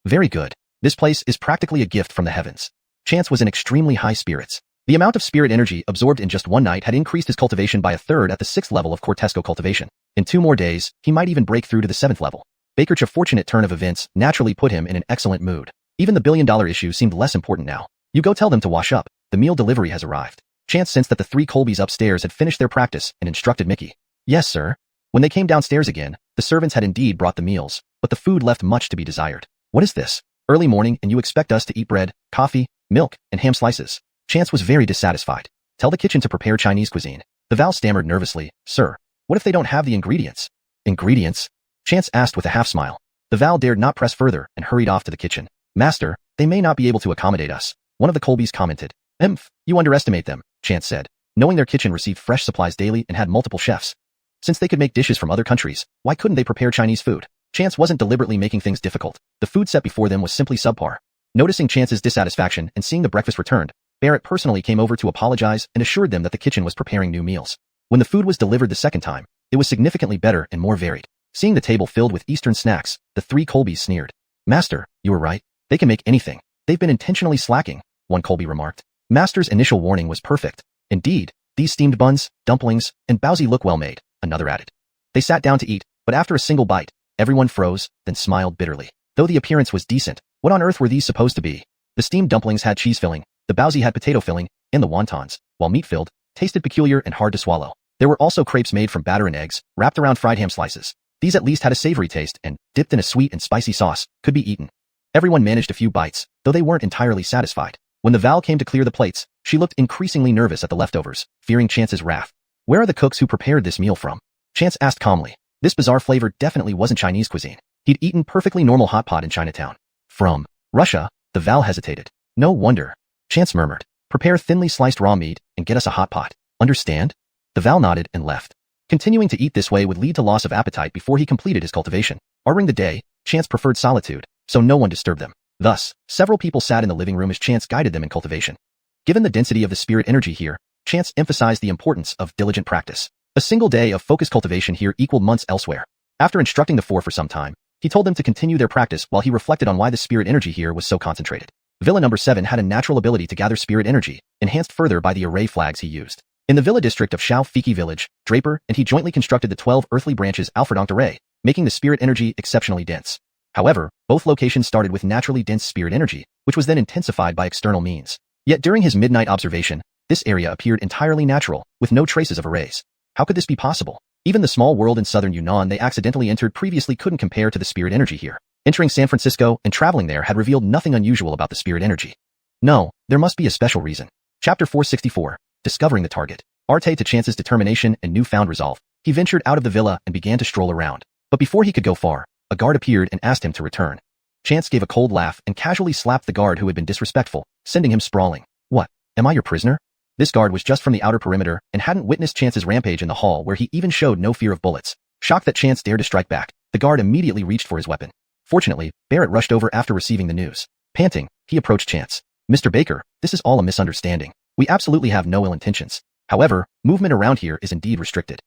"Very good. This place is practically a gift from the heavens." Chance was in extremely high spirits. The amount of spirit energy absorbed in just one night had increased his cultivation by a third at the 6th level of Cortesco cultivation. In 2 more days, he might even break through to the 7th level. Baker's fortunate turn of events naturally put him in an excellent mood. Even the billion-dollar issue seemed less important now. "You go tell them to wash up. The meal delivery has arrived." Chance sensed that the three Colbys upstairs had finished their practice and instructed Mickey. "Yes, sir." When they came downstairs again, the servants had indeed brought the meals, but the food left much to be desired. "What is this? Early morning and you expect us to eat bread, coffee, milk, and ham slices?" Chance was very dissatisfied. "Tell the kitchen to prepare Chinese cuisine." The Val stammered nervously. "Sir, what if they don't have the ingredients?" "Ingredients?" Chance asked with a half-smile. The Val dared not press further and hurried off to the kitchen. "Master, they may not be able to accommodate us," one of the Colbys commented. You underestimate them," Chance said, knowing their kitchen received fresh supplies daily and had multiple chefs. Since they could make dishes from other countries, why couldn't they prepare Chinese food? Chance wasn't deliberately making things difficult. The food set before them was simply subpar. Noticing Chance's dissatisfaction and seeing the breakfast returned, Barrett personally came over to apologize and assured them that the kitchen was preparing new meals. When the food was delivered the second time, it was significantly better and more varied. Seeing the table filled with Eastern snacks, the three Colbys sneered. "Master, you were right. They can make anything. They've been intentionally slacking," one Colby remarked. Master's initial warning was perfect. "Indeed, these steamed buns, dumplings, and baozi look well made," another added. They sat down to eat, but after a single bite, everyone froze, then smiled bitterly. Though the appearance was decent, what on earth were these supposed to be? The steamed dumplings had cheese filling, the baozi had potato filling, and the wontons, while meat-filled, tasted peculiar and hard to swallow. There were also crepes made from batter and eggs, wrapped around fried ham slices. These at least had a savory taste and, dipped in a sweet and spicy sauce, could be eaten. Everyone managed a few bites, though they weren't entirely satisfied. When the Val came to clear the plates, she looked increasingly nervous at the leftovers, fearing Chance's wrath. "Where are the cooks who prepared this meal from?" Chance asked calmly. This bizarre flavor definitely wasn't Chinese cuisine. He'd eaten perfectly normal hot pot in Chinatown. "From Russia," the Val hesitated. "No wonder," Chance murmured. "Prepare thinly sliced raw meat and get us a hot pot. Understand?" The Val nodded and left. Continuing to eat this way would lead to loss of appetite before he completed his cultivation. Ordering the day, Chance preferred solitude, so no one disturbed them. Thus, several people sat in the living room as Chance guided them in cultivation. Given the density of the spirit energy here, Chance emphasized the importance of diligent practice. A single day of focused cultivation here equaled months elsewhere. After instructing the four for some time, he told them to continue their practice while he reflected on why the spirit energy here was so concentrated. Villa number 7 had a natural ability to gather spirit energy, enhanced further by the array flags he used. In the villa district of Shao Fiki village, Draper and he jointly constructed the 12 earthly branches Alfredonct array, making the spirit energy exceptionally dense. However, both locations started with naturally dense spirit energy, which was then intensified by external means. Yet during his midnight observation, this area appeared entirely natural, with no traces of arrays. How could this be possible? Even the small world in southern Yunnan they accidentally entered previously couldn't compare to the spirit energy here. Entering San Francisco and traveling there had revealed nothing unusual about the spirit energy. No, there must be a special reason. Chapter 464, Discovering the Target. Arte to Chance's determination and newfound resolve, he ventured out of the villa and began to stroll around. But before he could go far, a guard appeared and asked him to return. Chance gave a cold laugh and casually slapped the guard who had been disrespectful, sending him sprawling. "What? Am I your prisoner?" This guard was just from the outer perimeter and hadn't witnessed Chance's rampage in the hall where he even showed no fear of bullets. Shocked that Chance dared to strike back, the guard immediately reached for his weapon. Fortunately, Barrett rushed over after receiving the news. Panting, he approached Chance. "Mr. Baker, this is all a misunderstanding. We absolutely have no ill intentions. However, movement around here is indeed restricted.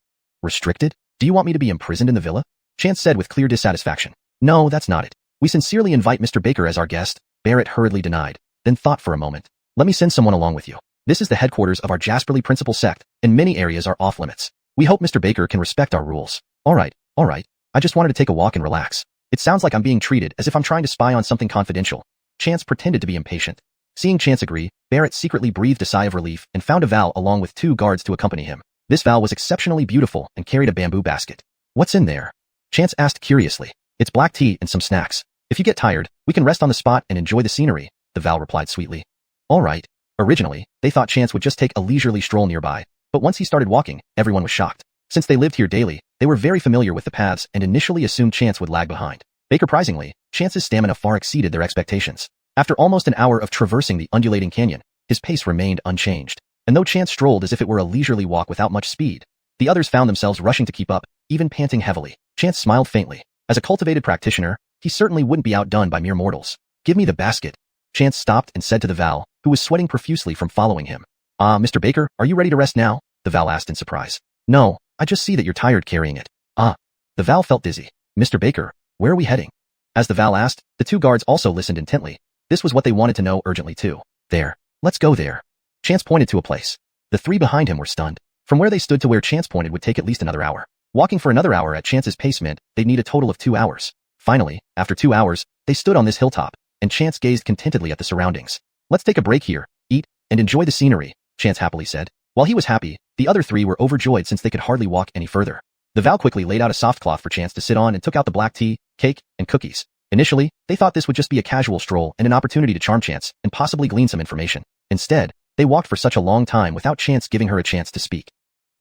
Restricted? Do you want me to be imprisoned in the villa? Chance said with clear dissatisfaction. No, that's not it. We sincerely invite Mr. Baker as our guest, Barrett hurriedly denied, then thought for a moment. Let me send someone along with you. This is the headquarters of our Jasperly Principal Sect, and many areas are off limits. We hope Mr. Baker can respect our rules. All right. I just wanted to take a walk and relax. It sounds like I'm being treated as if I'm trying to spy on something confidential. Chance pretended to be impatient. Seeing Chance agree, Barrett secretly breathed a sigh of relief and found a Val along with 2 guards to accompany him. This Val was exceptionally beautiful and carried a bamboo basket. What's in there? Chance asked curiously. It's black tea and some snacks. If you get tired, we can rest on the spot and enjoy the scenery, the Val replied sweetly. All right. Originally, they thought Chance would just take a leisurely stroll nearby, but once he started walking, everyone was shocked. Since they lived here daily, they were very familiar with the paths and initially assumed Chance would lag behind. Surprisingly, Chance's stamina far exceeded their expectations. After almost an hour of traversing the undulating canyon, his pace remained unchanged. And though Chance strolled as if it were a leisurely walk without much speed, the others found themselves rushing to keep up, even panting heavily. Chance smiled faintly. As a cultivated practitioner, he certainly wouldn't be outdone by mere mortals. Give me the basket. Chance stopped and said to the Val, who was sweating profusely from following him. Mr. Baker, are you ready to rest now? The Val asked in surprise. No, I just see that you're tired carrying it. The Val felt dizzy. Mr. Baker, where are we heading? As the Val asked, the 2 guards also listened intently. This was what they wanted to know urgently too. There. Let's go there. Chance pointed to a place. The 3 behind him were stunned. From where they stood to where Chance pointed would take at least another hour. Walking for another hour at Chance's pace meant they'd need a total of 2 hours. Finally, after 2 hours, they stood on this hilltop, and Chance gazed contentedly at the surroundings. Let's take a break here, eat, and enjoy the scenery, Chance happily said. While he was happy, the other 3 were overjoyed since they could hardly walk any further. The Val quickly laid out a soft cloth for Chance to sit on and took out the black tea, cake, and cookies. Initially, they thought this would just be a casual stroll and an opportunity to charm Chance and possibly glean some information. Instead, they walked for such a long time without Chance giving her a chance to speak.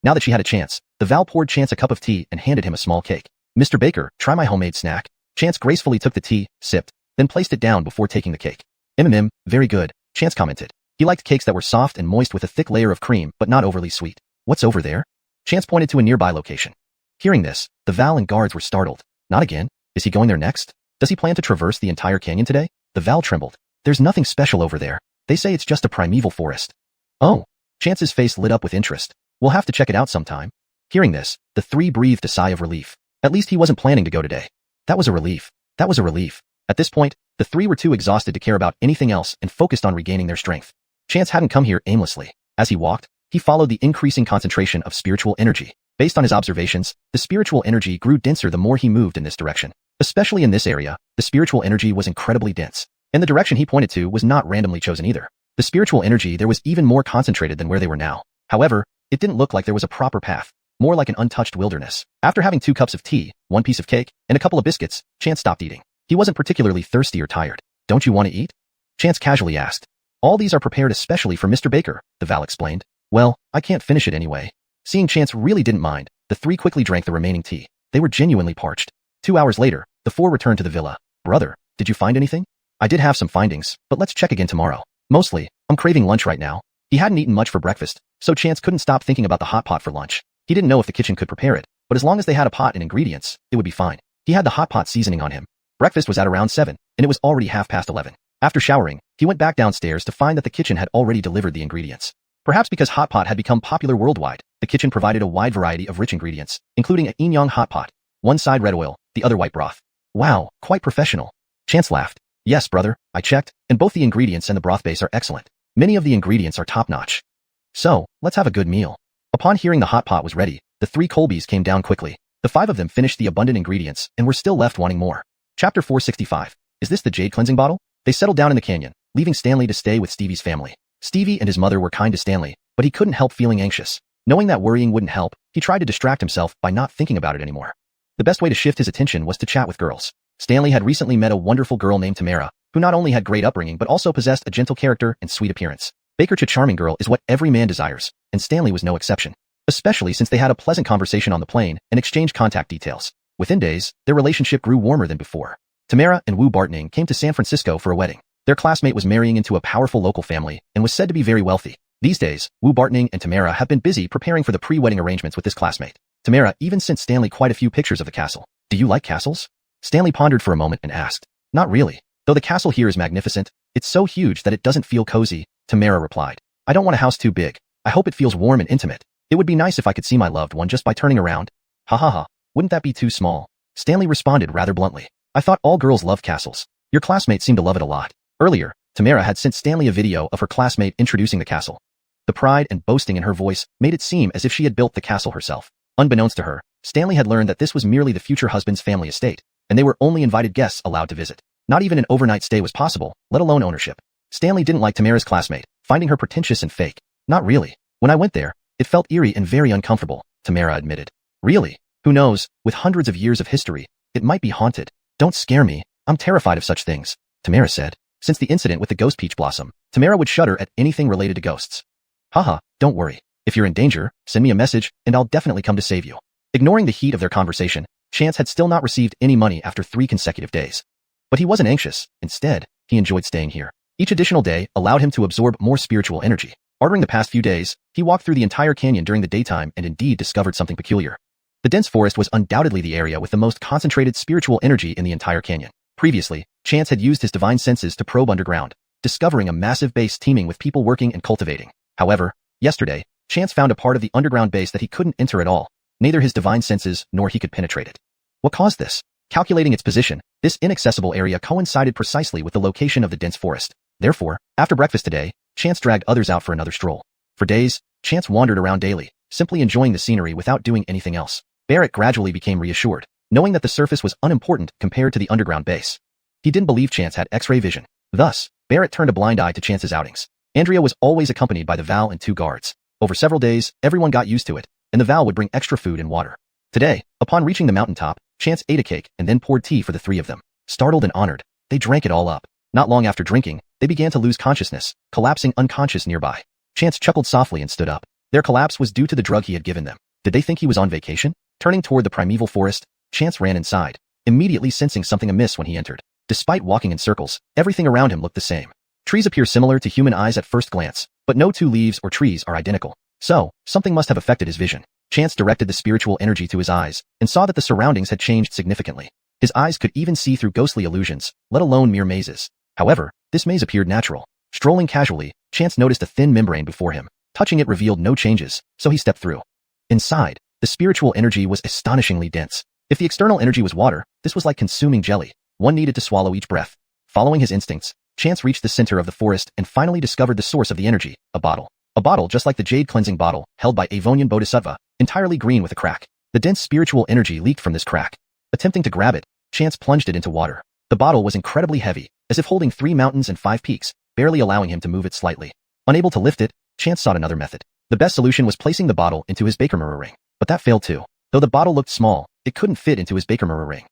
Now that she had a chance, the Val poured Chance a cup of tea and handed him a small cake. Mr. Baker, try my homemade snack. Chance gracefully took the tea, sipped, then placed it down before taking the cake. Very good, Chance commented. He liked cakes that were soft and moist with a thick layer of cream but not overly sweet. What's over there? Chance pointed to a nearby location. Hearing this, the Val and guards were startled. Not again? Is he going there next? Does he plan to traverse the entire canyon today? The Val trembled. There's nothing special over there. They say it's just a primeval forest. Oh. Chance's face lit up with interest. We'll have to check it out sometime. Hearing this, the 3 breathed a sigh of relief. At least he wasn't planning to go today. That was a relief. At this point, the 3 were too exhausted to care about anything else and focused on regaining their strength. Chance hadn't come here aimlessly. As he walked, he followed the increasing concentration of spiritual energy. Based on his observations, the spiritual energy grew denser the more he moved in this direction. Especially in this area, the spiritual energy was incredibly dense. And the direction he pointed to was not randomly chosen either. The spiritual energy there was even more concentrated than where they were now. However, it didn't look like there was a proper path, more like an untouched wilderness. After having 2 cups of tea, 1 piece of cake, and a couple of biscuits, Chance stopped eating. He wasn't particularly thirsty or tired. Don't you want to eat? Chance casually asked. All these are prepared especially for Mr. Baker, the Val explained. Well, I can't finish it anyway. Seeing Chance really didn't mind, the 3 quickly drank the remaining tea. They were genuinely parched. 2 hours later, the 4 returned to the villa. Brother, did you find anything? I did have some findings, but let's check again tomorrow. Mostly, I'm craving lunch right now. He hadn't eaten much for breakfast, so Chance couldn't stop thinking about the hot pot for lunch. He didn't know if the kitchen could prepare it, but as long as they had a pot and ingredients, it would be fine. He had the hot pot seasoning on him. Breakfast was at around 7, and it was already 11:30. After showering, he went back downstairs to find that the kitchen had already delivered the ingredients. Perhaps because hot pot had become popular worldwide, the kitchen provided a wide variety of rich ingredients, including a yin-yang hot pot, one side red oil, the other white broth. Wow, quite professional. Chance laughed. Yes, brother, I checked, and both the ingredients and the broth base are excellent. Many of the ingredients are top-notch. So, let's have a good meal. Upon hearing the hot pot was ready, the 3 Colbys came down quickly. The 5 of them finished the abundant ingredients and were still left wanting more. Chapter 465. Is this the jade cleansing bottle? They settled down in the canyon, leaving Stanley to stay with Stevie's family. Stevie and his mother were kind to Stanley, but he couldn't help feeling anxious. Knowing that worrying wouldn't help, he tried to distract himself by not thinking about it anymore. The best way to shift his attention was to chat with girls. Stanley had recently met a wonderful girl named Tamara, who not only had great upbringing but also possessed a gentle character and sweet appearance. Baker's a charming girl is what every man desires, and Stanley was no exception. Especially since they had a pleasant conversation on the plane and exchanged contact details. Within days, their relationship grew warmer than before. Tamara and Wu Bartning came to San Francisco for a wedding. Their classmate was marrying into a powerful local family and was said to be very wealthy. These days, Wu Bartning and Tamara have been busy preparing for the pre-wedding arrangements with this classmate. Tamara even sent Stanley quite a few pictures of the castle. Do you like castles? Stanley pondered for a moment and asked. Not really. Though the castle here is magnificent, it's so huge that it doesn't feel cozy, Tamara replied. I don't want a house too big, I hope it feels warm and intimate. It would be nice if I could see my loved one just by turning around. Ha ha ha, wouldn't that be too small? Stanley responded rather bluntly. I thought all girls love castles. Your classmates seem to love it a lot. Earlier, Tamara had sent Stanley a video of her classmate introducing the castle. The pride and boasting in her voice made it seem as if she had built the castle herself. Unbeknownst to her, Stanley had learned that this was merely the future husband's family estate, and they were only invited guests allowed to visit. Not even an overnight stay was possible, let alone ownership. Stanley didn't like Tamara's classmate, finding her pretentious and fake. Not really. When I went there, it felt eerie and very uncomfortable, Tamara admitted. Really? Who knows, with hundreds of years of history, it might be haunted. Don't scare me, I'm terrified of such things, Tamara said. Since the incident with the ghost peach blossom, Tamara would shudder at anything related to ghosts. Haha, don't worry. If you're in danger, send me a message, and I'll definitely come to save you. Ignoring the heat of their conversation, Chance had still not received any money after 3 consecutive days. But he wasn't anxious. Instead, he enjoyed staying here. Each additional day allowed him to absorb more spiritual energy. Ordering the past few days, he walked through the entire canyon during the daytime and indeed discovered something peculiar. The dense forest was undoubtedly the area with the most concentrated spiritual energy in the entire canyon. Previously, Chance had used his divine senses to probe underground, discovering a massive base teeming with people working and cultivating. However, yesterday, Chance found a part of the underground base that he couldn't enter at all. Neither his divine senses nor he could penetrate it. What caused this? Calculating its position, this inaccessible area coincided precisely with the location of the dense forest. Therefore, after breakfast today, Chance dragged others out for another stroll. For days, Chance wandered around daily, simply enjoying the scenery without doing anything else. Barrett gradually became reassured, knowing that the surface was unimportant compared to the underground base. He didn't believe Chance had X-ray vision. Thus, Barrett turned a blind eye to Chance's outings. Andrea was always accompanied by the Val and 2 guards. Over several days, everyone got used to it, and the Val would bring extra food and water. Today, upon reaching the mountaintop, Chance ate a cake and then poured tea for the 3 of them. Startled and honored, they drank it all up. Not long after drinking, they began to lose consciousness, collapsing unconscious nearby. Chance chuckled softly and stood up. Their collapse was due to the drug he had given them. Did they think he was on vacation? Turning toward the primeval forest, Chance ran inside, immediately sensing something amiss when he entered. Despite walking in circles, everything around him looked the same. Trees appear similar to human eyes at first glance, but no 2 leaves or trees are identical. So, something must have affected his vision. Chance directed the spiritual energy to his eyes, and saw that the surroundings had changed significantly. His eyes could even see through ghostly illusions, let alone mere mazes. However, this maze appeared natural. Strolling casually, Chance noticed a thin membrane before him. Touching it revealed no changes, so he stepped through. Inside, the spiritual energy was astonishingly dense. If the external energy was water, this was like consuming jelly. One needed to swallow each breath. Following his instincts, Chance reached the center of the forest and finally discovered the source of the energy, a bottle. A bottle just like the jade cleansing bottle, held by Avonian Bodhisattva, entirely green with a crack. The dense spiritual energy leaked from this crack. Attempting to grab it, Chance plunged it into water. The bottle was incredibly heavy, as if holding 3 mountains and 5 peaks, barely allowing him to move it slightly. Unable to lift it, Chance sought another method. The best solution was placing the bottle into his Baker mirror ring, but that failed too. Though the bottle looked small, it couldn't fit into his Baker mirror ring.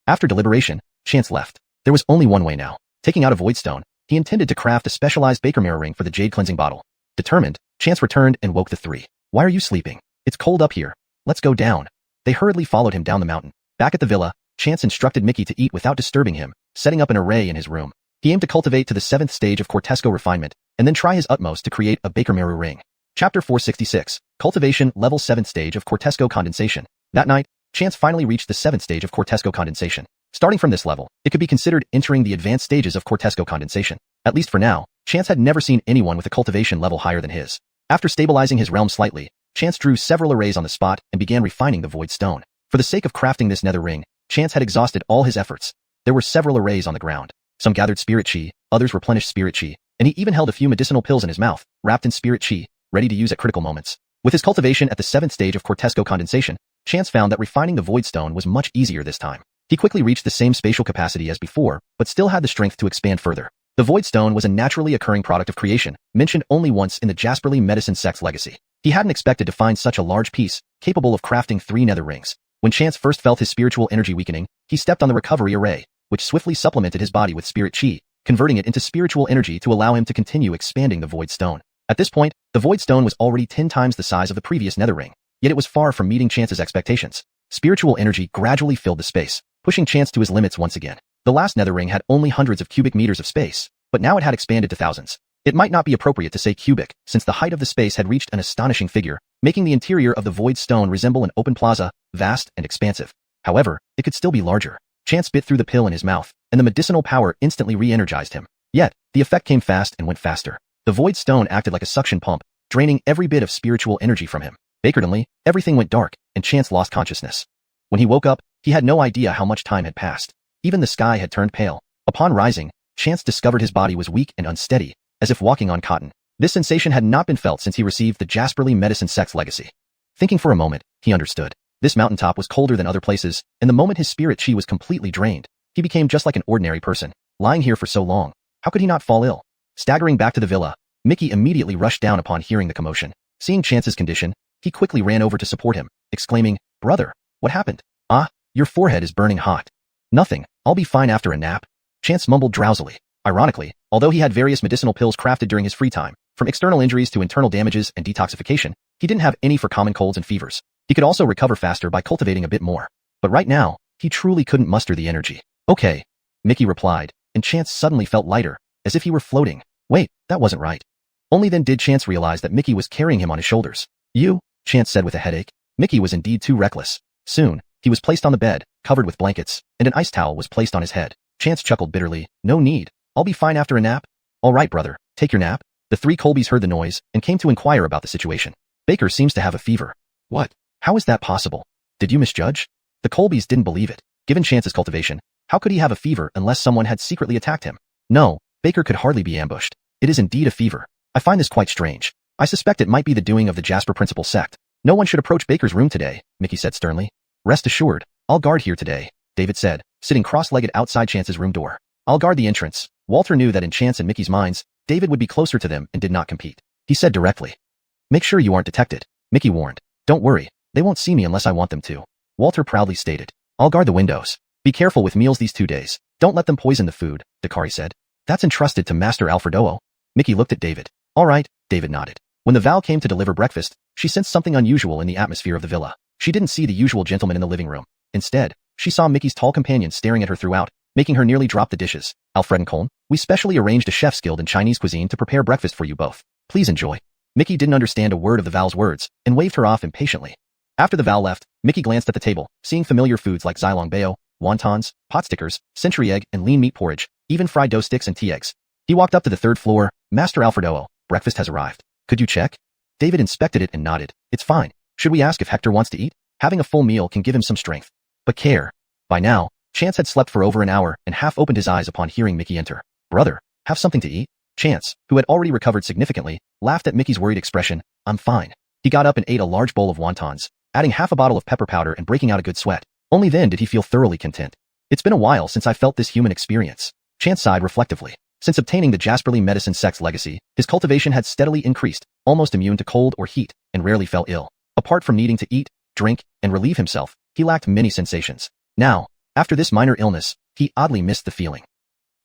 After deliberation, Chance left. There was only one way now. Taking out a void stone, he intended to craft a specialized Baker mirror ring for the jade cleansing bottle. Determined, Chance returned and woke the 3. Why are you sleeping? It's cold up here. Let's go down. They hurriedly followed him down the mountain. Back at the villa, Chance instructed Mickey to eat without disturbing him, setting up an array in his room. He aimed to cultivate to the 7th stage of Cortesco refinement, and then try his utmost to create a Baker mirror ring. Chapter 466, Cultivation Level 7th Stage of Cortesco Condensation. That night, Chance finally reached the 7th stage of Cortesco Condensation. Starting from this level, it could be considered entering the advanced stages of Cortesco Condensation. At least for now, Chance had never seen anyone with a cultivation level higher than his. After stabilizing his realm slightly, Chance drew several arrays on the spot and began refining the void stone. For the sake of crafting this nether ring, Chance had exhausted all his efforts. There were several arrays on the ground. Some gathered spirit chi, others replenished spirit chi, and he even held a few medicinal pills in his mouth, wrapped in spirit chi, ready to use at critical moments. With his cultivation at the 7th stage of Cortesco Condensation, Chance found that refining the void stone was much easier this time. He quickly reached the same spatial capacity as before, but still had the strength to expand further. The void stone was a naturally occurring product of creation, mentioned only once in the Jasperly Medicine Sect's legacy. He hadn't expected to find such a large piece, capable of crafting 3 nether rings. When Chance first felt his spiritual energy weakening, he stepped on the recovery array, which swiftly supplemented his body with spirit chi, converting it into spiritual energy to allow him to continue expanding the void stone. At this point, the void stone was already 10 times the size of the previous nether ring, yet it was far from meeting Chance's expectations. Spiritual energy gradually filled the space, pushing Chance to his limits once again. The last nether ring had only hundreds of cubic meters of space, but now it had expanded to thousands. It might not be appropriate to say cubic, since the height of the space had reached an astonishing figure, making the interior of the void stone resemble an open plaza, vast and expansive. However, it could still be larger. Chance bit through the pill in his mouth, and the medicinal power instantly re-energized him. Yet, the effect came fast and went faster. The void stone acted like a suction pump, draining every bit of spiritual energy from him. Suddenly, everything went dark, and Chance lost consciousness. When he woke up, he had no idea how much time had passed. Even the sky had turned pale. Upon rising, Chance discovered his body was weak and unsteady, as if walking on cotton. This sensation had not been felt since he received the Heavenly Medical Sect's legacy. Thinking for a moment, he understood. This mountaintop was colder than other places, and the moment his spirit chi was completely drained, he became just like an ordinary person. Lying here for so long, how could he not fall ill? Staggering back to the villa, Mickey immediately rushed down upon hearing the commotion. Seeing Chance's condition, he quickly ran over to support him, exclaiming, "Brother, what happened? Ah, your forehead is burning hot." "Nothing, I'll be fine after a nap," Chance mumbled drowsily. Ironically, although he had various medicinal pills crafted during his free time, from external injuries to internal damages and detoxification, he didn't have any for common colds and fevers. He could also recover faster by cultivating a bit more. But right now, he truly couldn't muster the energy. "Okay," Mickey replied, and Chance suddenly felt lighter, as if he were floating. Wait, that wasn't right. Only then did Chance realize that Mickey was carrying him on his shoulders. "You?" Chance said with a headache. Mickey was indeed too reckless. Soon, he was placed on the bed, covered with blankets, and an ice towel was placed on his head. Chance chuckled bitterly. "No need. I'll be fine after a nap." "All right, brother, take your nap." The three Colbys heard the noise and came to inquire about the situation. "Baker seems to have a fever." "What? How is that possible? Did you misjudge?" The Colbys didn't believe it. Given Chance's cultivation, how could he have a fever unless someone had secretly attacked him? No, Baker could hardly be ambushed. It is indeed a fever. I find this quite strange. I suspect it might be the doing of the Jasper Principal Sect. No one should approach Baker's room today, Mickey said sternly. "Rest assured, I'll guard here today," David said, sitting cross-legged outside Chance's room door. "I'll guard the entrance." Walter knew that in Chance and Mickey's minds, David would be closer to them and did not compete. He said directly. "Make sure you aren't detected," Mickey warned. "Don't worry, they won't see me unless I want them to," Walter proudly stated. "I'll guard the windows. Be careful with meals these 2 days. Don't let them poison the food," Dakari said. "That's entrusted to Master Alfredo." Mickey looked at David. "All right," David nodded. When the Val came to deliver breakfast, she sensed something unusual in the atmosphere of the villa. She didn't see the usual gentleman in the living room. Instead, she saw Mickey's tall companion staring at her throughout, making her nearly drop the dishes. "Alfred and Colm, we specially arranged a chef's guild in Chinese cuisine to prepare breakfast for you both. Please enjoy." Mickey didn't understand a word of the Val's words and waved her off impatiently. After the Val left, Mickey glanced at the table, seeing familiar foods like Xylong Bao, wontons, pot stickers, century egg and lean meat porridge, even fried dough sticks and tea eggs. He walked up to the third floor. "Master Alfredo, breakfast has arrived. Could you check?" David inspected it and nodded. "It's fine. Should we ask if Hector wants to eat? Having a full meal can give him some strength." But care. By now, Chance had slept for over an hour and half opened his eyes upon hearing Mickey enter. "Brother, have something to eat?" Chance, who had already recovered significantly, laughed at Mickey's worried expression. "I'm fine." He got up and ate a large bowl of wontons, adding half a bottle of pepper powder and breaking out a good sweat. Only then did he feel thoroughly content. "It's been a while since I felt this human experience." Chance sighed reflectively. Since obtaining the Heavenly Medical Sect's legacy, his cultivation had steadily increased, almost immune to cold or heat, and rarely fell ill. Apart from needing to eat, drink, and relieve himself, he lacked many sensations. Now, after this minor illness, he oddly missed the feeling.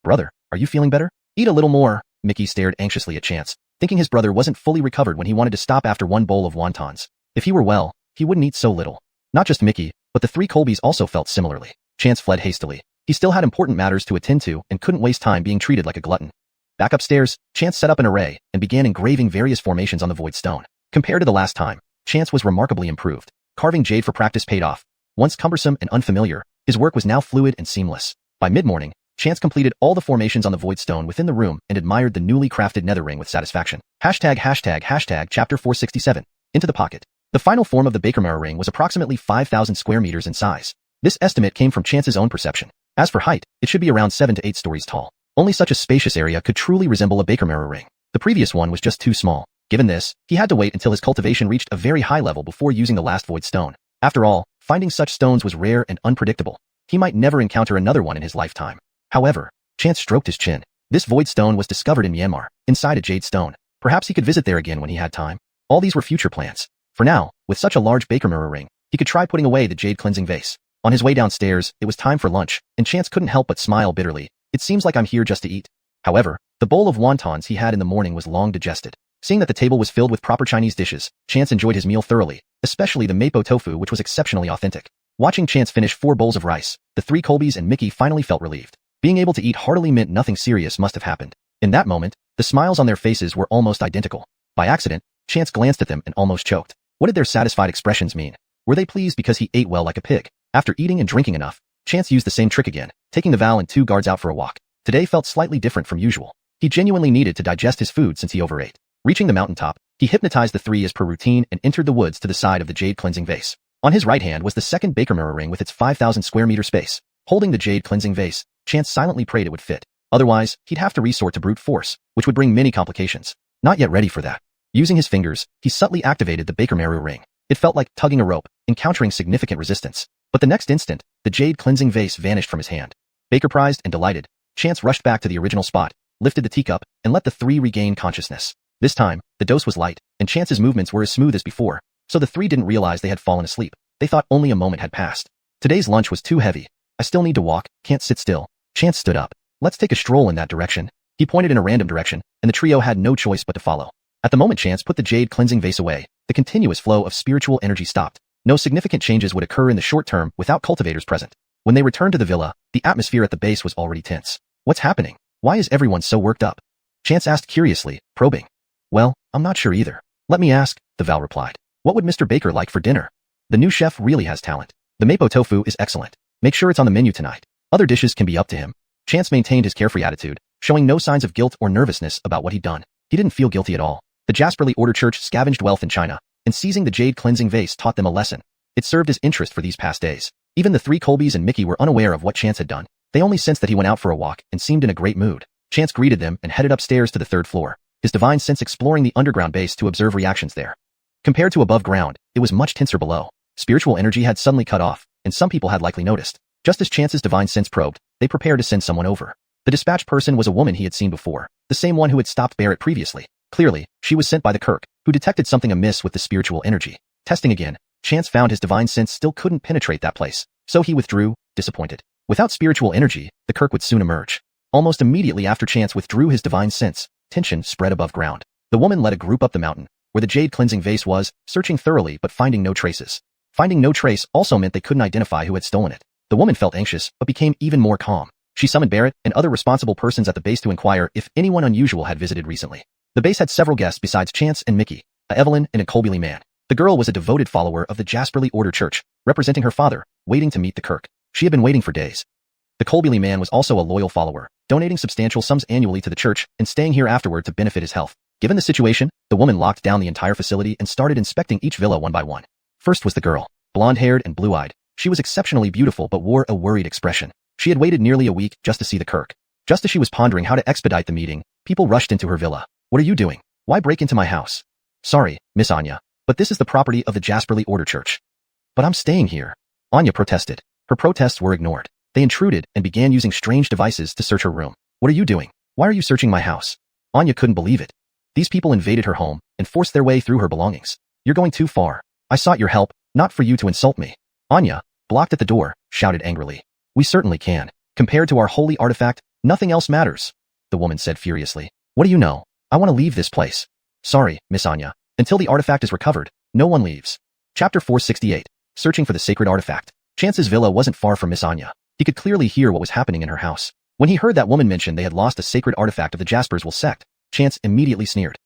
"Brother, are you feeling better?" "Eat a little more." Mickey stared anxiously at Chance, thinking his brother wasn't fully recovered when he wanted to stop after one bowl of wontons. If he were well, he wouldn't eat so little. Not just Mickey, but the three Colbys also felt similarly. Chance fled hastily. He still had important matters to attend to and couldn't waste time being treated like a glutton. Back upstairs, Chance set up an array and began engraving various formations on the void stone. Compared to the last time, Chance was remarkably improved. Carving jade for practice paid off. Once cumbersome and unfamiliar, his work was now fluid and seamless. By mid-morning, Chance completed all the formations on the void stone within the room and admired the newly crafted nether ring with satisfaction. Chapter 467. Into the pocket. The final form of the Bakermara ring was approximately 5,000 square meters in size. This estimate came from Chance's own perception. As for height, it should be around 7 to 8 stories tall. Only such a spacious area could truly resemble a Bakermara ring. The previous one was just too small. Given this, he had to wait until his cultivation reached a very high level before using the last void stone. After all, finding such stones was rare and unpredictable. He might never encounter another one in his lifetime. However, Chance stroked his chin. This void stone was discovered in Myanmar, inside a jade stone. Perhaps he could visit there again when he had time. All these were future plans. For now, with such a large Bakermara ring, he could try putting away the jade cleansing vase. On his way downstairs, it was time for lunch, and Chance couldn't help but smile bitterly. "It seems like I'm here just to eat." However, the bowl of wontons he had in the morning was long digested. Seeing that the table was filled with proper Chinese dishes, Chance enjoyed his meal thoroughly, especially the mapo tofu, which was exceptionally authentic. Watching Chance finish 4 bowls of rice, the 3 Colbys and Mickey finally felt relieved. Being able to eat heartily meant nothing serious must have happened. In that moment, the smiles on their faces were almost identical. By accident, Chance glanced at them and almost choked. What did their satisfied expressions mean? Were they pleased because he ate well like a pig? After eating and drinking enough, Chance used the same trick again, taking the Val and 2 guards out for a walk. Today felt slightly different from usual. He genuinely needed to digest his food since he overate. Reaching the mountaintop, He hypnotized the three as per routine and entered the woods to the side of the jade cleansing vase. On his right hand was the second Baker mirror ring with its 5,000 square meter space. Holding the jade cleansing vase, Chance silently prayed it would fit. Otherwise, he'd have to resort to brute force, which would bring many complications. Not yet ready for that. Using his fingers, he subtly activated the Baker mirror ring. It felt like tugging a rope, encountering significant resistance. But the next instant, the jade cleansing vase vanished from his hand. Baker-prized and delighted, Chance rushed back to the original spot, lifted the teacup, and let the three regain consciousness. This time, the dose was light, and Chance's movements were as smooth as before, so the three didn't realize they had fallen asleep. They thought only a moment had passed. Today's lunch was too heavy. I still need to walk, can't sit still. Chance stood up. Let's take a stroll in that direction. He pointed in a random direction, and the trio had no choice but to follow. At the moment Chance put the jade cleansing vase away, the continuous flow of spiritual energy stopped. No significant changes would occur in the short term without cultivators present. When they returned to the villa, the atmosphere at the base was already tense. What's happening? Why is everyone so worked up? Chance asked curiously, probing. Well, I'm not sure either. Let me ask, the Val replied. What would Mr. Baker like for dinner? The new chef really has talent. The mapo tofu is excellent. Make sure it's on the menu tonight. Other dishes can be up to him. Chance maintained his carefree attitude, showing no signs of guilt or nervousness about what he'd done. He didn't feel guilty at all. The Jasperly Order Church scavenged wealth in China, and seizing the jade cleansing vase taught them a lesson. It served as interest for these past days. Even the three Colbys and Mickey were unaware of what Chance had done. They only sensed that he went out for a walk and seemed in a great mood. Chance greeted them and headed upstairs to the third floor, his divine sense exploring the underground base to observe reactions there. Compared to above ground, it was much tenser below. Spiritual energy had suddenly cut off, and some people had likely noticed. Just as Chance's divine sense probed, they prepared to send someone over. The dispatch person was a woman he had seen before, the same one who had stopped Barrett previously. Clearly, she was sent by the Kirk, who detected something amiss with the spiritual energy. Testing again, Chance found his divine sense still couldn't penetrate that place, so he withdrew, disappointed. Without spiritual energy, the Kirk would soon emerge. Almost immediately after Chance withdrew his divine sense, tension spread above ground. The woman led a group up the mountain, where the jade cleansing vase was, searching thoroughly but finding no traces. Finding no trace also meant they couldn't identify who had stolen it. The woman felt anxious, but became even more calm. She summoned Barrett and other responsible persons at the base to inquire if anyone unusual had visited recently. The base had several guests besides Chance and Mickey, a Evelyn and a Colby man. The girl was a devoted follower of the Jasperly Order Church, representing her father, waiting to meet the Kirk. She had been waiting for days. The Colby man was also a loyal follower, donating substantial sums annually to the church and staying here afterward to benefit his health. Given the situation, the woman locked down the entire facility and started inspecting each villa one by one. First was the girl, blonde-haired and blue-eyed. She was exceptionally beautiful but wore a worried expression. She had waited nearly a week just to see the Kirk. Just as she was pondering how to expedite the meeting, people rushed into her villa. What are you doing? Why break into my house? Sorry, Miss Anya, but this is the property of the Jasperly Order Church. But I'm staying here. Anya protested. Her protests were ignored. They intruded and began using strange devices to search her room. What are you doing? Why are you searching my house? Anya couldn't believe it. These people invaded her home and forced their way through her belongings. You're going too far. I sought your help, not for you to insult me. Anya, blocked at the door, shouted angrily. We certainly can. Compared to our holy artifact, nothing else matters, the woman said furiously. What do you know? I want to leave this place. Sorry, Miss Anya. Until the artifact is recovered, no one leaves. Chapter 468. Searching for the sacred artifact. Chance's villa wasn't far from Miss Anya. He could clearly hear what was happening in her house. When he heard that woman mention they had lost a sacred artifact of the Jaspersville sect, Chance immediately sneered.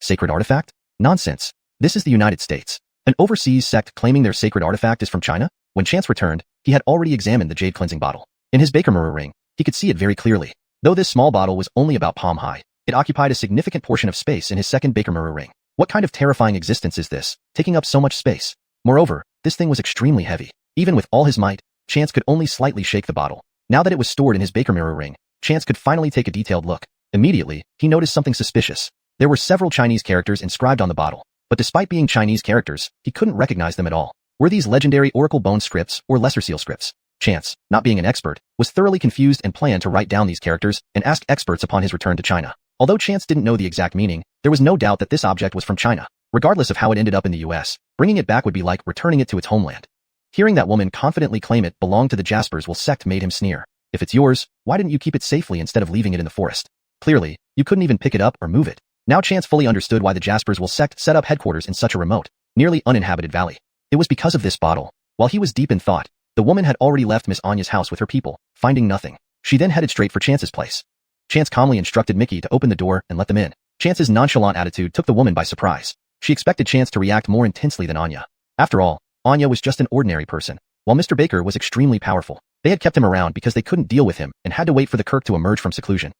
Sacred artifact? Nonsense. This is the United States. An overseas sect claiming their sacred artifact is from China? When Chance returned, he had already examined the jade cleansing bottle. In his Baker mirror ring, he could see it very clearly. Though this small bottle was only about palm high, it occupied a significant portion of space in his second Baker mirror ring. What kind of terrifying existence is this, taking up so much space? Moreover, this thing was extremely heavy. Even with all his might, Chance could only slightly shake the bottle. Now that it was stored in his Baker mirror ring, Chance could finally take a detailed look. Immediately, he noticed something suspicious. There were several Chinese characters inscribed on the bottle, but despite being Chinese characters, he couldn't recognize them at all. Were these legendary Oracle Bone scripts or Lesser Seal scripts? Chance, not being an expert, was thoroughly confused and planned to write down these characters and ask experts upon his return to China. Although Chance didn't know the exact meaning, there was no doubt that this object was from China. Regardless of how it ended up in the US, bringing it back would be like returning it to its homeland. Hearing that woman confidently claim it belonged to the Jaspersville sect made him sneer. If it's yours, why didn't you keep it safely instead of leaving it in the forest? Clearly, you couldn't even pick it up or move it. Now Chance fully understood why the Jaspersville sect set up headquarters in such a remote, nearly uninhabited valley. It was because of this bottle. While he was deep in thought, the woman had already left Miss Anya's house with her people, finding nothing. She then headed straight for Chance's place. Chance calmly instructed Mickey to open the door and let them in. Chance's nonchalant attitude took the woman by surprise. She expected Chance to react more intensely than Anya. After all, Anya was just an ordinary person, while Mr. Baker was extremely powerful. They had kept him around because they couldn't deal with him and had to wait for the Kirk to emerge from seclusion.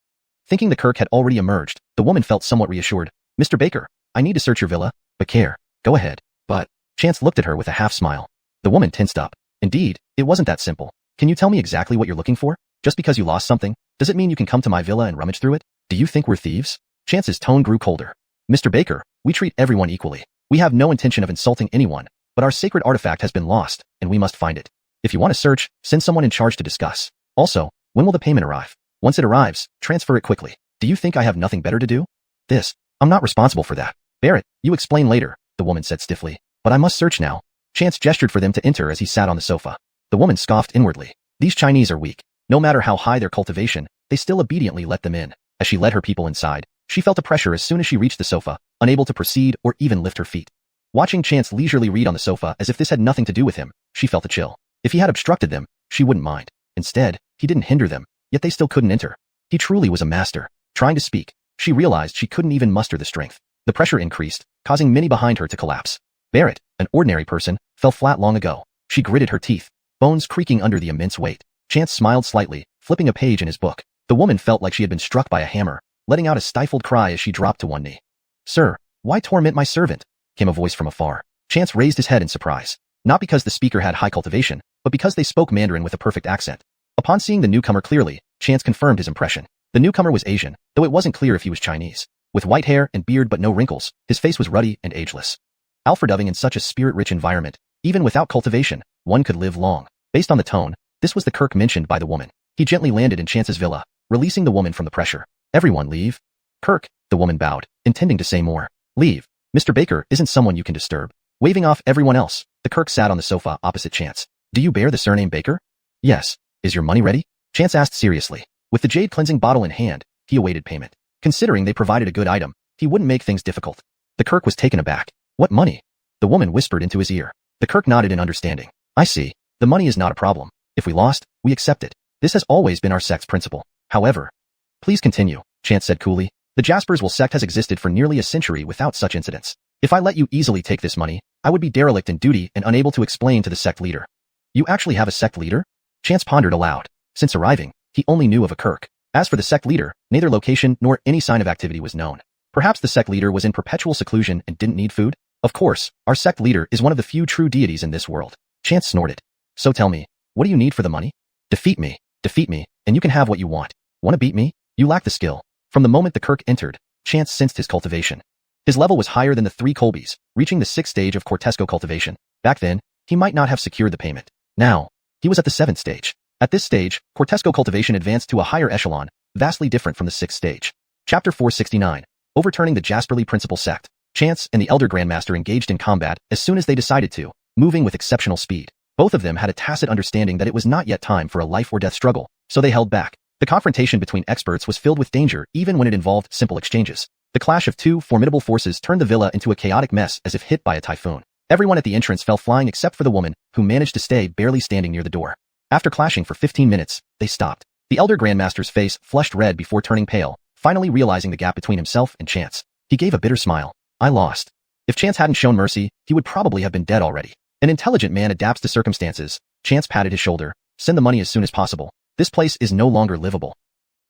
Thinking the Kirk had already emerged, the woman felt somewhat reassured. Mr. Baker, I need to search your villa, but care. Go ahead. But, Chance looked at her with a half smile. The woman tensed up. Indeed, it wasn't that simple. Can you tell me exactly what you're looking for? Just because you lost something, does it mean you can come to my villa and rummage through it? Do you think we're thieves? Chance's tone grew colder. Mr. Baker, we treat everyone equally. We have no intention of insulting anyone, but our sacred artifact has been lost, and we must find it. If you want to search, send someone in charge to discuss. Also, when will the payment arrive? Once it arrives, transfer it quickly. Do you think I have nothing better to do? I'm not responsible for that. Barrett, you explain later, the woman said stiffly. But I must search now. Chance gestured for them to enter as he sat on the sofa. The woman scoffed inwardly. These Chinese are weak. No matter how high their cultivation, they still obediently let them in. As she led her people inside, she felt a pressure as soon as she reached the sofa, unable to proceed or even lift her feet. Watching Chance leisurely read on the sofa as if this had nothing to do with him, she felt a chill. If he had obstructed them, she wouldn't mind. Instead, he didn't hinder them, yet they still couldn't enter. He truly was a master. Trying to speak, she realized she couldn't even muster the strength. The pressure increased, causing many behind her to collapse. Barrett, an ordinary person, fell flat long ago. She gritted her teeth, bones creaking under the immense weight. Chance smiled slightly, flipping a page in his book. The woman felt like she had been struck by a hammer, letting out a stifled cry as she dropped to one knee. Sir, why torment my servant? Came a voice from afar. Chance raised his head in surprise. Not because the speaker had high cultivation, but because they spoke Mandarin with a perfect accent. Upon seeing the newcomer clearly, Chance confirmed his impression. The newcomer was Asian, though it wasn't clear if he was Chinese. With white hair and beard but no wrinkles, his face was ruddy and ageless. Alfredoving in such a spirit-rich environment, even without cultivation, one could live long. Based on the tone, this was the Kirk mentioned by the woman. He gently landed in Chance's villa, releasing the woman from the pressure. Everyone leave. Kirk, the woman bowed, intending to say more. Leave. Mr. Baker isn't someone you can disturb. Waving off everyone else, the Kirk sat on the sofa opposite Chance. Do you bear the surname Baker? Yes. Is your money ready? Chance asked seriously. With the jade cleansing bottle in hand, he awaited payment. Considering they provided a good item, he wouldn't make things difficult. The Kirk was taken aback. What money? The woman whispered into his ear. The Kirk nodded in understanding. I see. The money is not a problem. If we lost, we accept it. This has always been our sect's principle. However, please continue, Chance said coolly. The Jaspersville sect has existed for nearly a century without such incidents. If I let you easily take this money, I would be derelict in duty and unable to explain to the sect leader. You actually have a sect leader? Chance pondered aloud. Since arriving, he only knew of a Kirk. As for the sect leader, neither location nor any sign of activity was known. Perhaps the sect leader was in perpetual seclusion and didn't need food? Of course, our sect leader is one of the few true deities in this world. Chance snorted. So tell me, what do you need for the money? Defeat me, and you can have what you want. Want to beat me? You lack the skill. From the moment the Kirk entered, Chance sensed his cultivation. His level was higher than the 3 Colbys, reaching the 6th stage of Cortesco cultivation. Back then, he might not have secured the payment. Now, he was at the 7th stage. At this stage, Cortesco cultivation advanced to a higher echelon, vastly different from the 6th stage. Chapter 469. Overturning the Jasperly Principal Sect. Chance and the Elder Grandmaster engaged in combat as soon as they decided to, moving with exceptional speed. Both of them had a tacit understanding that it was not yet time for a life-or-death struggle, so they held back. The confrontation between experts was filled with danger even when it involved simple exchanges. The clash of two formidable forces turned the villa into a chaotic mess as if hit by a typhoon. Everyone at the entrance fell flying except for the woman, who managed to stay barely standing near the door. After clashing for 15 minutes, they stopped. The Elder Grandmaster's face flushed red before turning pale, finally realizing the gap between himself and Chance. He gave a bitter smile. I lost. If Chance hadn't shown mercy, he would probably have been dead already. An intelligent man adapts to circumstances. Chance patted his shoulder. Send the money as soon as possible. This place is no longer livable.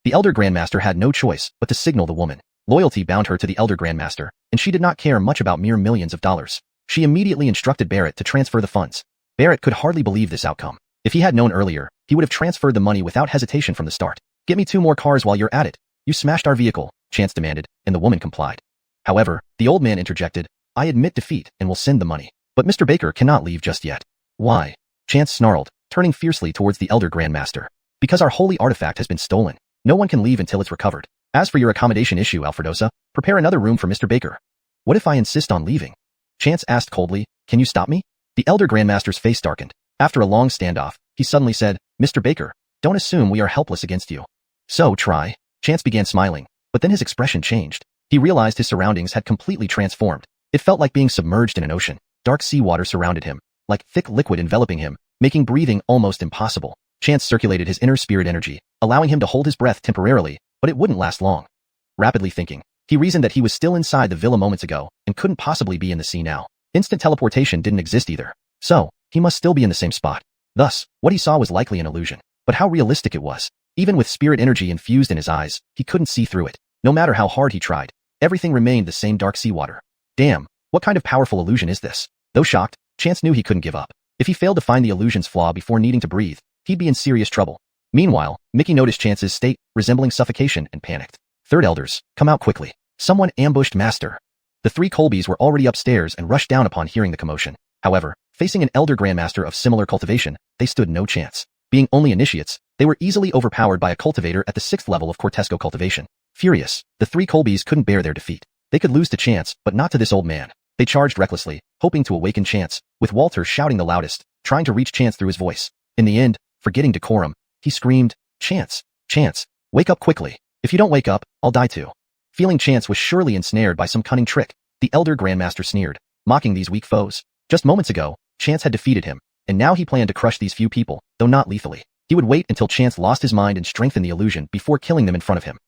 The Elder Grandmaster had no choice but to signal the woman. Loyalty bound her to the Elder Grandmaster, and she did not care much about mere millions of dollars. She immediately instructed Barrett to transfer the funds. Barrett could hardly believe this outcome. If he had known earlier, he would have transferred the money without hesitation from the start. Get me 2 more cars while you're at it. You smashed our vehicle, Chance demanded, and the woman complied. However, the old man interjected, I admit defeat and will send the money. But Mr. Baker cannot leave just yet. Why? Chance snarled, turning fiercely towards the Elder Grandmaster. Because our holy artifact has been stolen. No one can leave until it's recovered. As for your accommodation issue, Alfredosa, prepare another room for Mr. Baker. What if I insist on leaving? Chance asked coldly, can you stop me? The Elder Grandmaster's face darkened. After a long standoff, he suddenly said, Mr. Baker, don't assume we are helpless against you. So try. Chance began smiling, but then his expression changed. He realized his surroundings had completely transformed. It felt like being submerged in an ocean. Dark seawater surrounded him, like thick liquid enveloping him, making breathing almost impossible. Chance circulated his inner spirit energy, allowing him to hold his breath temporarily, but it wouldn't last long. Rapidly thinking, he reasoned that he was still inside the villa moments ago and couldn't possibly be in the sea now. Instant teleportation didn't exist either. So, he must still be in the same spot. Thus, what he saw was likely an illusion. But how realistic it was. Even with spirit energy infused in his eyes, he couldn't see through it. No matter how hard he tried, everything remained the same dark seawater. Damn, what kind of powerful illusion is this? Though shocked, Chance knew he couldn't give up. If he failed to find the illusion's flaw before needing to breathe, he'd be in serious trouble. Meanwhile, Mickey noticed Chance's state, resembling suffocation, and panicked. Third elders, come out quickly. Someone ambushed Master. The three Colbys were already upstairs and rushed down upon hearing the commotion. However, facing an elder grandmaster of similar cultivation, they stood no chance. Being only initiates, they were easily overpowered by a cultivator at the 6th level of Cortesco cultivation. Furious, the three Colbys couldn't bear their defeat. They could lose to Chance, but not to this old man. They charged recklessly, hoping to awaken Chance, with Walter shouting the loudest, trying to reach Chance through his voice. In the end, forgetting decorum, he screamed, Chance, Chance, wake up quickly. If you don't wake up, I'll die too. Feeling Chance was surely ensnared by some cunning trick, the elder grandmaster sneered, mocking these weak foes. Just moments ago, Chance had defeated him, and now he planned to crush these few people, though not lethally. He would wait until Chance lost his mind and strengthened the illusion before killing them in front of him.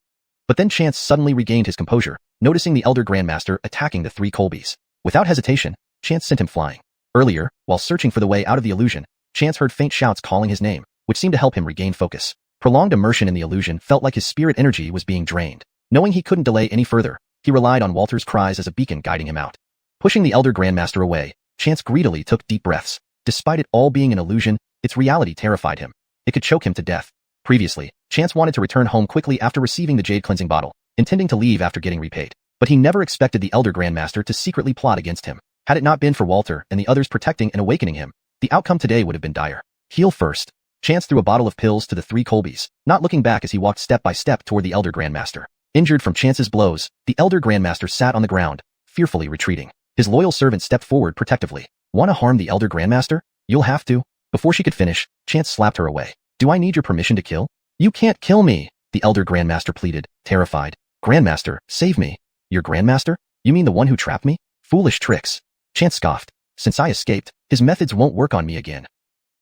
But then Chance suddenly regained his composure, noticing the elder grandmaster attacking the three Colbys. Without hesitation, Chance sent him flying. Earlier, while searching for the way out of the illusion, Chance heard faint shouts calling his name, which seemed to help him regain focus. Prolonged immersion in the illusion felt like his spirit energy was being drained. Knowing he couldn't delay any further, he relied on Walter's cries as a beacon guiding him out. Pushing the elder grandmaster away, Chance greedily took deep breaths. Despite it all being an illusion, its reality terrified him. It could choke him to death. Previously, Chance wanted to return home quickly after receiving the jade cleansing bottle, intending to leave after getting repaid. But he never expected the elder grandmaster to secretly plot against him. Had it not been for Walter and the others protecting and awakening him, the outcome today would have been dire. Heal first. Chance threw a bottle of pills to the three Colbys, not looking back as he walked step by step toward the elder grandmaster. Injured from Chance's blows, the elder grandmaster sat on the ground, fearfully retreating. His loyal servant stepped forward protectively. Want to harm the elder grandmaster? You'll have to. Before she could finish, Chance slapped her away. Do I need your permission to kill? You can't kill me, the elder grandmaster pleaded, terrified. Grandmaster, save me. Your grandmaster? You mean the one who trapped me? Foolish tricks. Chance scoffed. Since I escaped, his methods won't work on me again.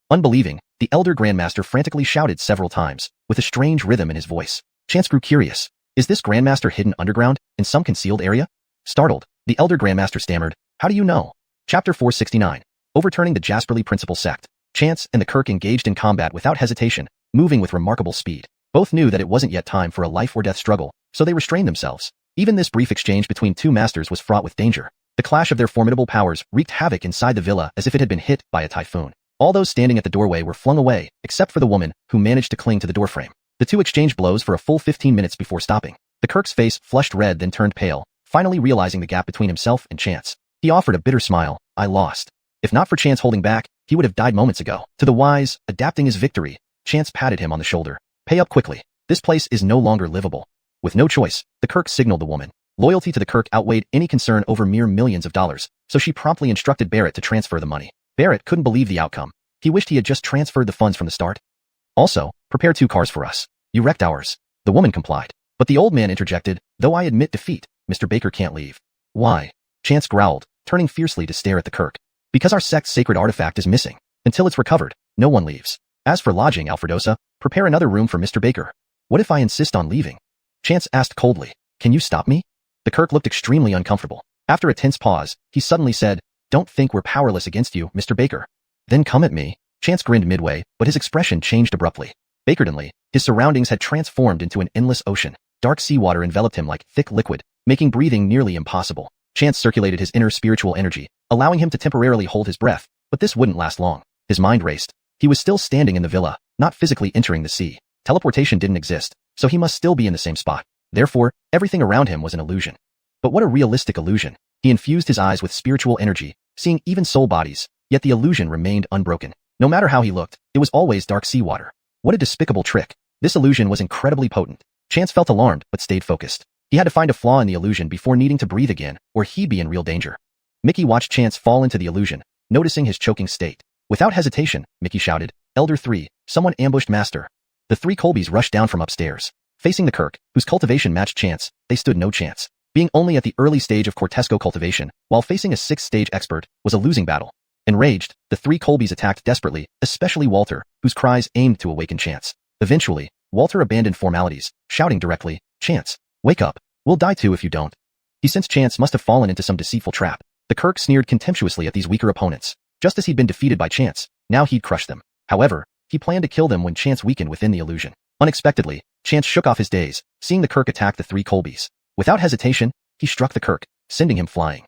Unbelieving, the elder grandmaster frantically shouted several times, with a strange rhythm in his voice. Chance grew curious. Is this grandmaster hidden underground, in some concealed area? Startled, the elder grandmaster stammered, how do you know? Chapter 469. Overturning the Jasperly Principal Sect. Chance and the Kirk engaged in combat without hesitation, moving with remarkable speed. Both knew that it wasn't yet time for a life-or-death struggle, so they restrained themselves. Even this brief exchange between two masters was fraught with danger. The clash of their formidable powers wreaked havoc inside the villa as if it had been hit by a typhoon. All those standing at the doorway were flung away, except for the woman, who managed to cling to the doorframe. The two exchanged blows for a full 15 minutes before stopping. The Kirk's face flushed red then turned pale, finally realizing the gap between himself and Chance. He offered a bitter smile. I lost. If not for Chance holding back, he would have died moments ago. To the wise, adapting his victory, Chance patted him on the shoulder. Pay up quickly. This place is no longer livable. With no choice, the Kirk signaled the woman. Loyalty to the Kirk outweighed any concern over mere millions of dollars, so she promptly instructed Barrett to transfer the money. Barrett couldn't believe the outcome. He wished he had just transferred the funds from the start. Also, prepare 2 cars for us. You wrecked ours. The woman complied. But the old man interjected, though I admit defeat, Mr. Baker can't leave. Why? Chance growled, turning fiercely to stare at the Kirk. Because our sect's sacred artifact is missing. Until it's recovered, no one leaves. As for lodging, Alfredosa, prepare another room for Mr. Baker. What if I insist on leaving? Chance asked coldly. Can you stop me? The Kirk looked extremely uncomfortable. After a tense pause, he suddenly said, Don't think we're powerless against you, Mr. Baker. Then come at me. Chance grinned midway, but his expression changed abruptly. Bakertonly, his surroundings had transformed into an endless ocean. Dark seawater enveloped him like thick liquid, making breathing nearly impossible. Chance circulated his inner spiritual energy, allowing him to temporarily hold his breath, but this wouldn't last long. His mind raced. He was still standing in the villa, not physically entering the sea. Teleportation didn't exist, so he must still be in the same spot. Therefore, everything around him was an illusion. But what a realistic illusion. He infused his eyes with spiritual energy, seeing even soul bodies, yet the illusion remained unbroken. No matter how he looked, it was always dark seawater. What a despicable trick. This illusion was incredibly potent. Chance felt alarmed, but stayed focused. He had to find a flaw in the illusion before needing to breathe again, or he'd be in real danger. Mickey watched Chance fall into the illusion, noticing his choking state. Without hesitation, Mickey shouted, Elder 3, someone ambushed Master. The 3 Colbys rushed down from upstairs. Facing the Kirk, whose cultivation matched Chance, they stood no chance. Being only at the early stage of Cortesco cultivation, while facing a 6th stage expert, was a losing battle. Enraged, the 3 Colbys attacked desperately, especially Walter, whose cries aimed to awaken Chance. Eventually, Walter abandoned formalities, shouting directly, Chance, wake up. We'll die too if you don't. He sensed Chance must have fallen into some deceitful trap. The Kirk sneered contemptuously at these weaker opponents. Just as he'd been defeated by Chance, now he'd crush them. However, he planned to kill them when Chance weakened within the illusion. Unexpectedly, Chance shook off his daze, seeing the Kirk attack the 3 Colbys. Without hesitation, he struck the Kirk, sending him flying.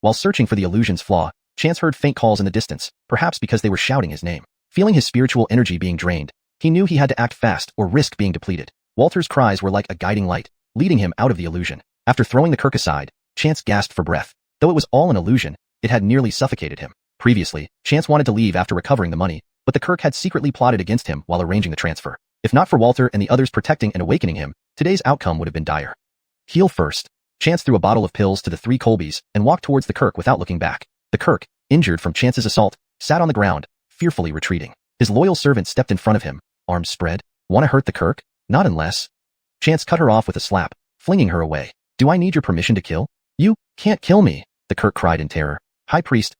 While searching for the illusion's flaw, Chance heard faint calls in the distance, perhaps because they were shouting his name. Feeling his spiritual energy being drained, he knew he had to act fast or risk being depleted. Walter's cries were like a guiding light, leading him out of the illusion. After throwing the Kirk aside, Chance gasped for breath. Though it was all an illusion, it had nearly suffocated him. Previously, Chance wanted to leave after recovering the money, but the Kirk had secretly plotted against him while arranging the transfer. If not for Walter and the others protecting and awakening him, today's outcome would have been dire. Heal first. Chance threw a bottle of pills to the three Colbys and walked towards the Kirk without looking back. The Kirk, injured from Chance's assault, sat on the ground, fearfully retreating. His loyal servant stepped in front of him, arms spread. "Want to hurt the Kirk? Not unless..." Chance cut her off with a slap, flinging her away. "Do I need your permission to kill? You can't kill me," the Kirk cried in terror. High priest,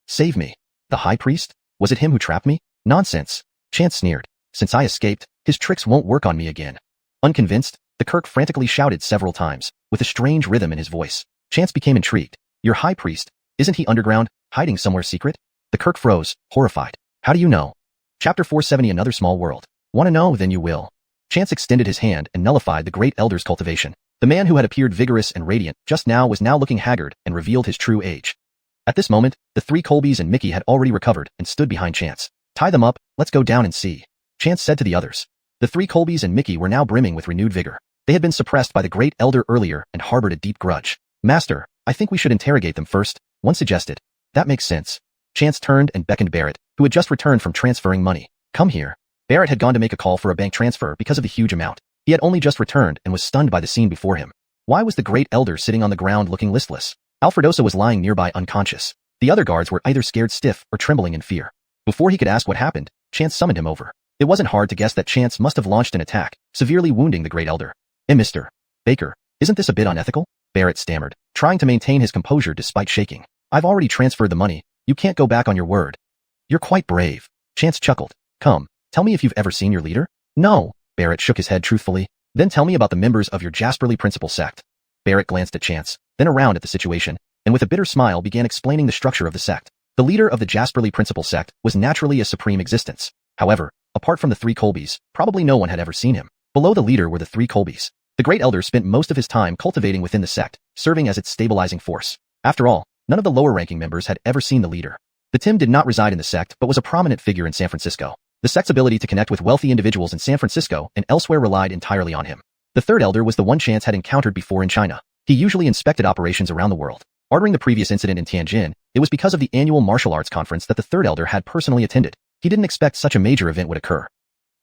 save me." The High Priest? Was it him who trapped me? Nonsense. Chance sneered. "Since I escaped, his tricks won't work on me again." Unconvinced, the Kirk frantically shouted several times, with a strange rhythm in his voice. Chance became intrigued. "Your High Priest? Isn't he underground, hiding somewhere secret?" The Kirk froze, horrified. "How do you know?" Chapter 470 Another Small World. "Want to know? Then you will." Chance extended his hand and nullified the Great Elder's cultivation. The man who had appeared vigorous and radiant just now was now looking haggard and revealed his true age. At this moment, the three Colbys and Mickey had already recovered and stood behind Chance. "Tie them up, let's go down and see," Chance said to the others. The three Colbys and Mickey were now brimming with renewed vigor. They had been suppressed by the Great Elder earlier and harbored a deep grudge. "Master, I think we should interrogate them first," one suggested. "That makes sense." Chance turned and beckoned Barrett, who had just returned from transferring money. "Come here." Barrett had gone to make a call for a bank transfer because of the huge amount. He had only just returned and was stunned by the scene before him. Why was the Great Elder sitting on the ground looking listless? Alfredosa was lying nearby unconscious. The other guards were either scared stiff or trembling in fear. Before he could ask what happened, Chance summoned him over. It wasn't hard to guess that Chance must have launched an attack, severely wounding the Great Elder. Mr. Baker, isn't this a bit unethical?" Barrett stammered, trying to maintain his composure despite shaking. "I've already transferred the money. You can't go back on your word." "You're quite brave." Chance chuckled. "Come, tell me if you've ever seen your leader." "No." Barrett shook his head truthfully. "Then tell me about the members of your Jasperly Principal Sect." Barrett glanced at Chance, then around at the situation, and with a bitter smile began explaining the structure of the sect. The leader of the Jasperly Principal Sect was naturally a supreme existence. However, apart from the three Colbys, probably no one had ever seen him. Below the leader were the three Colbys. The Great Elder spent most of his time cultivating within the sect, serving as its stabilizing force. After all, none of the lower-ranking members had ever seen the leader. The Tim did not reside in the sect but was a prominent figure in San Francisco. The sect's ability to connect with wealthy individuals in San Francisco and elsewhere relied entirely on him. The third elder was the one Chance had encountered before in China. He usually inspected operations around the world. Ordering the previous incident in Tianjin, it was because of the annual martial arts conference that the third elder had personally attended. He didn't expect such a major event would occur.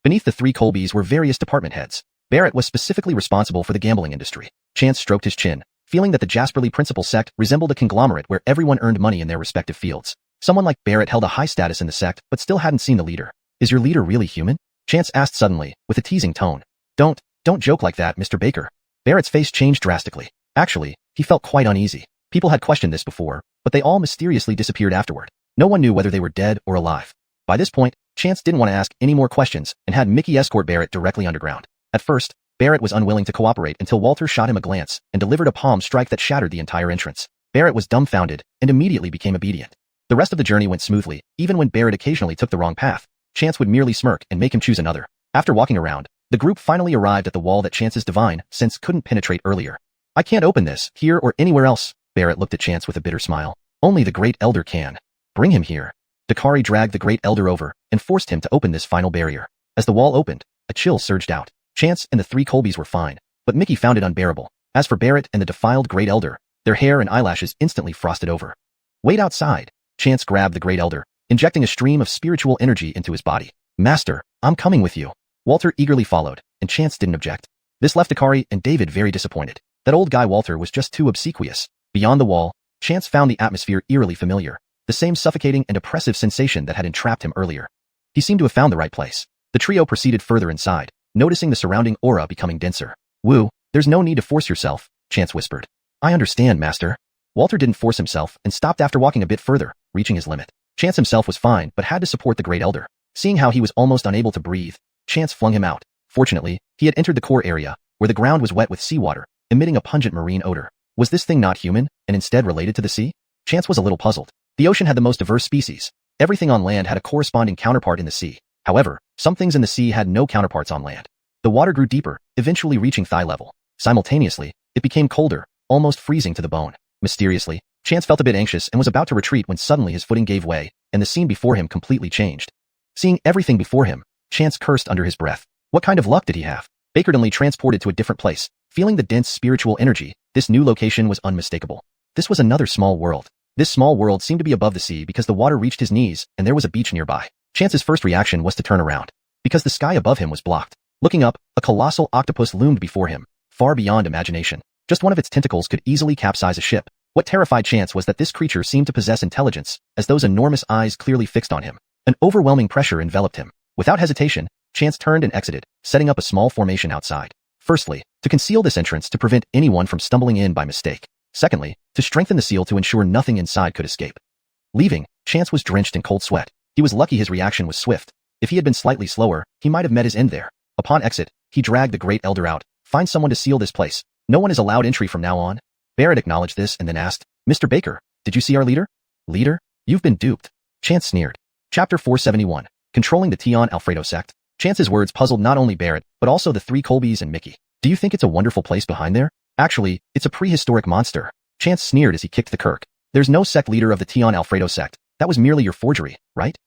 Beneath the three Colbys were various department heads. Barrett was specifically responsible for the gambling industry. Chance stroked his chin, feeling that the Jasperly Principal Sect resembled a conglomerate where everyone earned money in their respective fields. Someone like Barrett held a high status in the sect but still hadn't seen the leader. "Is your leader really human?" Chance asked suddenly, with a teasing tone. Don't joke like that, Mr. Baker." Barrett's face changed drastically. Actually, he felt quite uneasy. People had questioned this before, but they all mysteriously disappeared afterward. No one knew whether they were dead or alive. By this point, Chance didn't want to ask any more questions and had Mickey escort Barrett directly underground. At first, Barrett was unwilling to cooperate until Walter shot him a glance and delivered a palm strike that shattered the entire entrance. Barrett was dumbfounded and immediately became obedient. The rest of the journey went smoothly. Even when Barrett occasionally took the wrong path, Chance would merely smirk and make him choose another. After walking around, the group finally arrived at the wall that Chance's divine sense couldn't penetrate earlier. "I can't open this, here or anywhere else." Barrett looked at Chance with a bitter smile. "Only the Great Elder can. Bring him here." Dakari dragged the Great Elder over and forced him to open this final barrier. As the wall opened, a chill surged out. Chance and the three Colbys were fine, but Mickey found it unbearable. As for Barrett and the defiled Great Elder, their hair and eyelashes instantly frosted over. "Wait outside." Chance grabbed the Great Elder, injecting a stream of spiritual energy into his body. "Master, I'm coming with you." Walter eagerly followed, and Chance didn't object. This left Dakari and David very disappointed. That old guy Walter was just too obsequious. Beyond the wall, Chance found the atmosphere eerily familiar, the same suffocating and oppressive sensation that had entrapped him earlier. He seemed to have found the right place. The trio proceeded further inside, noticing the surrounding aura becoming denser. "Wu, there's no need to force yourself," Chance whispered. "I understand, Master." Walter didn't force himself and stopped after walking a bit further, reaching his limit. Chance himself was fine but had to support the Great Elder. Seeing how he was almost unable to breathe, Chance flung him out. Fortunately, he had entered the core area, where the ground was wet with seawater, emitting a pungent marine odor. Was this thing not human, and instead related to the sea? Chance was a little puzzled. The ocean had the most diverse species. Everything on land had a corresponding counterpart in the sea. However, some things in the sea had no counterparts on land. The water grew deeper, eventually reaching thigh level. Simultaneously, it became colder, almost freezing to the bone. Mysteriously, Chance felt a bit anxious and was about to retreat when suddenly his footing gave way, and the scene before him completely changed. Seeing everything before him, Chance cursed under his breath. What kind of luck did he have? Bakertonly transported to a different place. Feeling the dense spiritual energy, this new location was unmistakable. This was another small world. This small world seemed to be above the sea because the water reached his knees and there was a beach nearby. Chance's first reaction was to turn around, because the sky above him was blocked. Looking up, a colossal octopus loomed before him, far beyond imagination. Just one of its tentacles could easily capsize a ship. What terrified Chance was that this creature seemed to possess intelligence, as those enormous eyes clearly fixed on him. An overwhelming pressure enveloped him. Without hesitation, Chance turned and exited, setting up a small formation outside. Firstly, to conceal this entrance to prevent anyone from stumbling in by mistake. Secondly, to strengthen the seal to ensure nothing inside could escape. Leaving, Chance was drenched in cold sweat. He was lucky his reaction was swift. If he had been slightly slower, he might have met his end there. Upon exit, he dragged the Great Elder out. Find someone to seal this place. No one is allowed entry from now on. Barrett acknowledged this and then asked, Mr. Baker, did you see our leader? Leader? You've been duped. Chance sneered. Chapter 471. Controlling the Tion Alfredo Sect. Chance's words puzzled not only Barrett, but also the three Colbys and Mickey. Do you think it's a wonderful place behind there? Actually, it's a prehistoric monster. Chance sneered as he kicked the Kirk. There's no sect leader of the Tion Alfredo Sect. That was merely your forgery, right?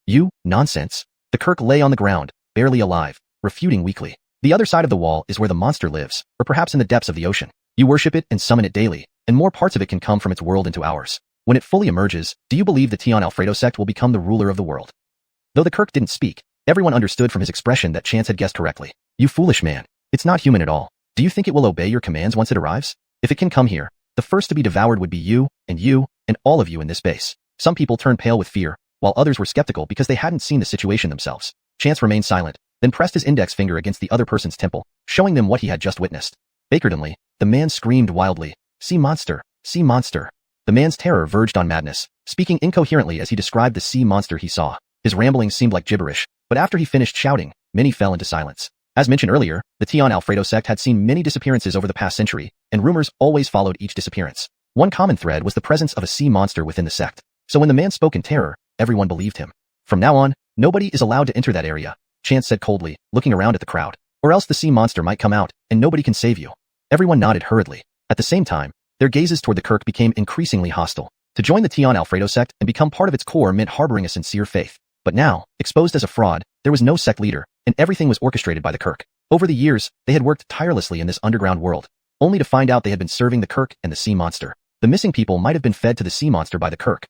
You? Nonsense. The Kirk lay on the ground, barely alive, refuting weakly. The other side of the wall is where the monster lives, or perhaps in the depths of the ocean. You worship it and summon it daily, and more parts of it can come from its world into ours. When it fully emerges, do you believe the Tion Alfredo Sect will become the ruler of the world? Though the Kirk didn't speak, everyone understood from his expression that Chance had guessed correctly. You foolish man. It's not human at all. Do you think it will obey your commands once it arrives? If it can come here, the first to be devoured would be you, and all of you in this base. Some people turned pale with fear, while others were skeptical because they hadn't seen the situation themselves. Chance remained silent, then pressed his index finger against the other person's temple, showing them what he had just witnessed. Bakertonly, the man screamed wildly, Sea monster, sea monster. The man's terror verged on madness, speaking incoherently as he described the sea monster he saw. His ramblings seemed like gibberish, but after he finished shouting, many fell into silence. As mentioned earlier, the Tion Alfredo Sect had seen many disappearances over the past century, and rumors always followed each disappearance. One common thread was the presence of a sea monster within the sect. So when the man spoke in terror, everyone believed him. From now on, nobody is allowed to enter that area, Chance said coldly, looking around at the crowd. Or else the sea monster might come out, and nobody can save you. Everyone nodded hurriedly. At the same time, their gazes toward the Kirk became increasingly hostile. To join the Tion Alfredo Sect and become part of its core meant harboring a sincere faith. But now, exposed as a fraud, there was no sect leader, and everything was orchestrated by the Kirk. Over the years, they had worked tirelessly in this underground world, only to find out they had been serving the Kirk and the sea monster. The missing people might have been fed to the sea monster by the Kirk.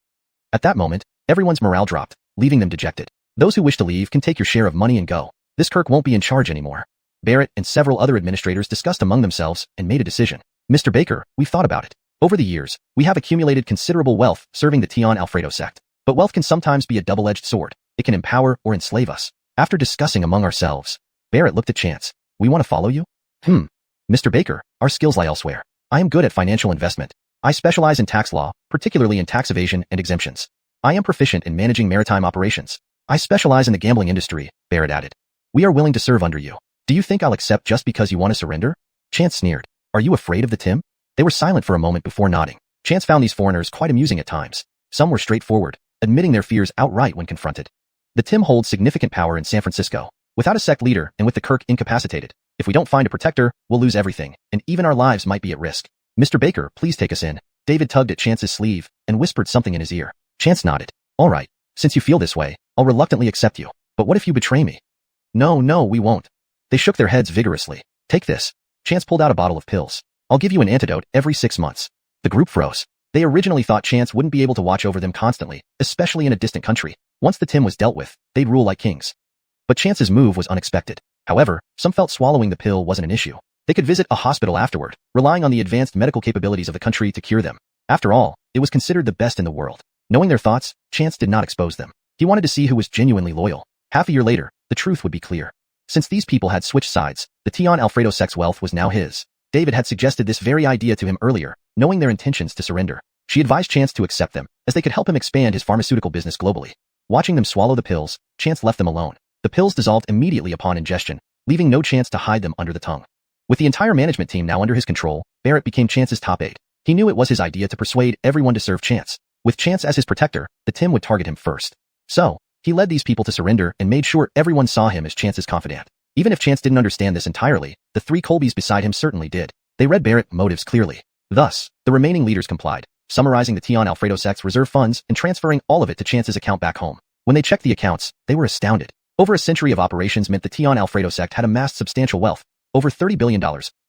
At that moment, everyone's morale dropped, leaving them dejected. Those who wish to leave can take your share of money and go. This Kirk won't be in charge anymore. Barrett and several other administrators discussed among themselves and made a decision. Mr. Baker, we've thought about it. Over the years, we have accumulated considerable wealth serving the Tion Alfredo Sect. But wealth can sometimes be a double-edged sword. It can empower or enslave us. After discussing among ourselves, Barrett looked at Chance. We want to follow you? Mr. Baker, our skills lie elsewhere. I am good at financial investment. I specialize in tax law, particularly in tax evasion and exemptions. I am proficient in managing maritime operations. I specialize in the gambling industry, Barrett added. We are willing to serve under you. Do you think I'll accept just because you want to surrender? Chance sneered. Are you afraid of the Tim? They were silent for a moment before nodding. Chance found these foreigners quite amusing at times. Some were straightforward, admitting their fears outright when confronted. The Tim holds significant power in San Francisco. Without a sect leader and with the Kirk incapacitated, if we don't find a protector, we'll lose everything, and even our lives might be at risk. Mr. Baker, please take us in. David tugged at Chance's sleeve and whispered something in his ear. Chance nodded. All right, since you feel this way, I'll reluctantly accept you. But what if you betray me? No, we won't. They shook their heads vigorously. Take this. Chance pulled out a bottle of pills. I'll give you an antidote every 6 months. The group froze. They originally thought Chance wouldn't be able to watch over them constantly, especially in a distant country. Once the Tim was dealt with, they'd rule like kings. But Chance's move was unexpected. However, some felt swallowing the pill wasn't an issue. They could visit a hospital afterward, relying on the advanced medical capabilities of the country to cure them. After all, it was considered the best in the world. Knowing their thoughts, Chance did not expose them. He wanted to see who was genuinely loyal. Half a year later, the truth would be clear. Since these people had switched sides, the Tion Alfredo Sect's wealth was now his. David had suggested this very idea to him earlier, knowing their intentions to surrender. She advised Chance to accept them, as they could help him expand his pharmaceutical business globally. Watching them swallow the pills, Chance left them alone. The pills dissolved immediately upon ingestion, leaving no chance to hide them under the tongue. With the entire management team now under his control, Barrett became Chance's top aide. He knew it was his idea to persuade everyone to serve Chance. With Chance as his protector, the Tim would target him first. So, he led these people to surrender and made sure everyone saw him as Chance's confidant. Even if Chance didn't understand this entirely, the three Colbys beside him certainly did. They read Barrett's motives clearly. Thus, the remaining leaders complied, summarizing the Tion Alfredo Sect's reserve funds and transferring all of it to Chance's account back home. When they checked the accounts, they were astounded. Over a century of operations meant the Tion Alfredo Sect had amassed substantial wealth, over $30 billion,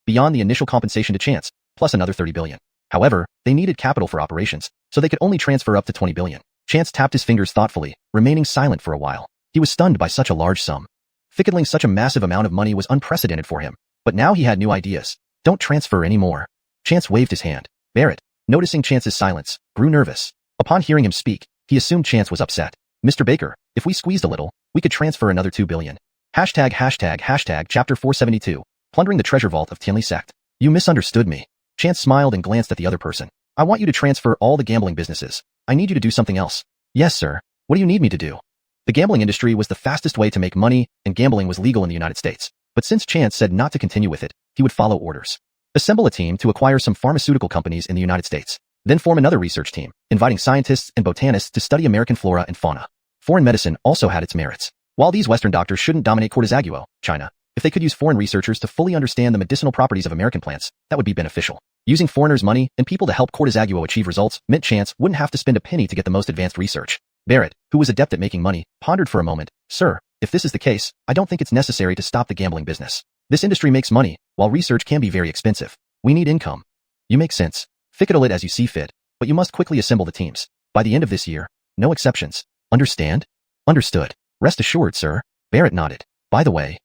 beyond the initial compensation to Chance, plus another $30 billion. However, they needed capital for operations, so they could only transfer up to $20 billion. Chance tapped his fingers thoughtfully, remaining silent for a while. He was stunned by such a large sum. Fickling such a massive amount of money was unprecedented for him, but now he had new ideas. Don't transfer anymore. Chance waved his hand. Barrett, noticing Chance's silence, grew nervous. Upon hearing him speak, he assumed Chance was upset. Mr. Baker, if we squeezed a little, we could transfer another $2 billion. Chapter 472, plundering the treasure vault of Heavenly Sect. You misunderstood me. Chance smiled and glanced at the other person. I want you to transfer all the gambling businesses. I need you to do something else. Yes, sir. What do you need me to do? The gambling industry was the fastest way to make money, and gambling was legal in the United States. But since Chance said not to continue with it, he would follow orders. Assemble a team to acquire some pharmaceutical companies in the United States. Then form another research team, inviting scientists and botanists to study American flora and fauna. Foreign medicine also had its merits. While these Western doctors shouldn't dominate Cortesaguo, China, if they could use foreign researchers to fully understand the medicinal properties of American plants, that would be beneficial. Using foreigners' money and people to help Cortesaguo achieve results meant Chance wouldn't have to spend a penny to get the most advanced research. Barrett, who was adept at making money, pondered for a moment. Sir, if this is the case, I don't think it's necessary to stop the gambling business. This industry makes money, while research can be very expensive. We need income. You make sense. Fickle it as you see fit, but you must quickly assemble the teams. By the end of this year, no exceptions. Understand? Understood. Rest assured, sir. Barrett nodded. By the way,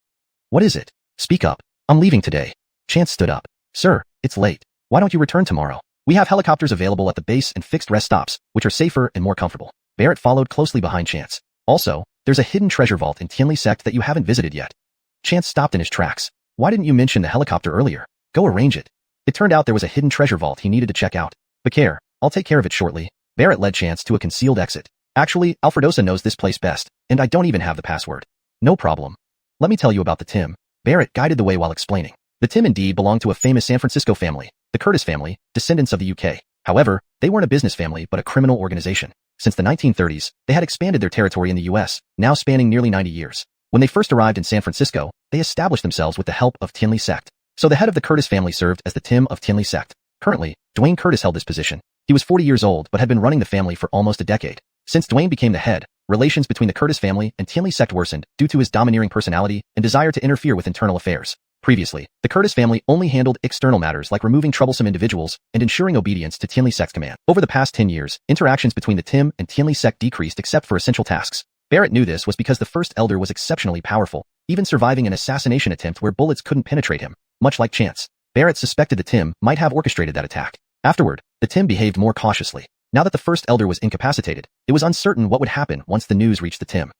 what is it? Speak up. I'm leaving today. Chance stood up. Sir, it's late. Why don't you return tomorrow? We have helicopters available at the base and fixed rest stops, which are safer and more comfortable. Barrett followed closely behind Chance. Also, there's a hidden treasure vault in Heavenly Sect that you haven't visited yet. Chance stopped in his tracks. Why didn't you mention the helicopter earlier? Go arrange it. It turned out there was a hidden treasure vault he needed to check out. But care, I'll take care of it shortly. Barrett led Chance to a concealed exit. Actually, Alfredosa knows this place best, and I don't even have the password. No problem. Let me tell you about the Tim. Barrett guided the way while explaining. The Tim indeed belonged to a famous San Francisco family, the Curtis family, descendants of the UK. However, they weren't a business family but a criminal organization. Since the 1930s, they had expanded their territory in the US, now spanning nearly 90 years. When they first arrived in San Francisco, they established themselves with the help of Heavenly Sect. So the head of the Curtis family served as the Tim of Heavenly Sect. Currently, Dwayne Curtis held this position. He was 40 years old but had been running the family for almost a decade. Since Dwayne became the head, relations between the Curtis family and Heavenly Sect worsened due to his domineering personality and desire to interfere with internal affairs. Previously, the Curtis family only handled external matters like removing troublesome individuals and ensuring obedience to Heavenly Sect's command. Over the past 10 years, interactions between the Tim and Heavenly Sect decreased except for essential tasks. Barrett knew this was because the first elder was exceptionally powerful, even surviving an assassination attempt where bullets couldn't penetrate him, much like Chance. Barrett suspected the Tim might have orchestrated that attack. Afterward, the Tim behaved more cautiously. Now that the first elder was incapacitated, it was uncertain what would happen once the news reached the Tim.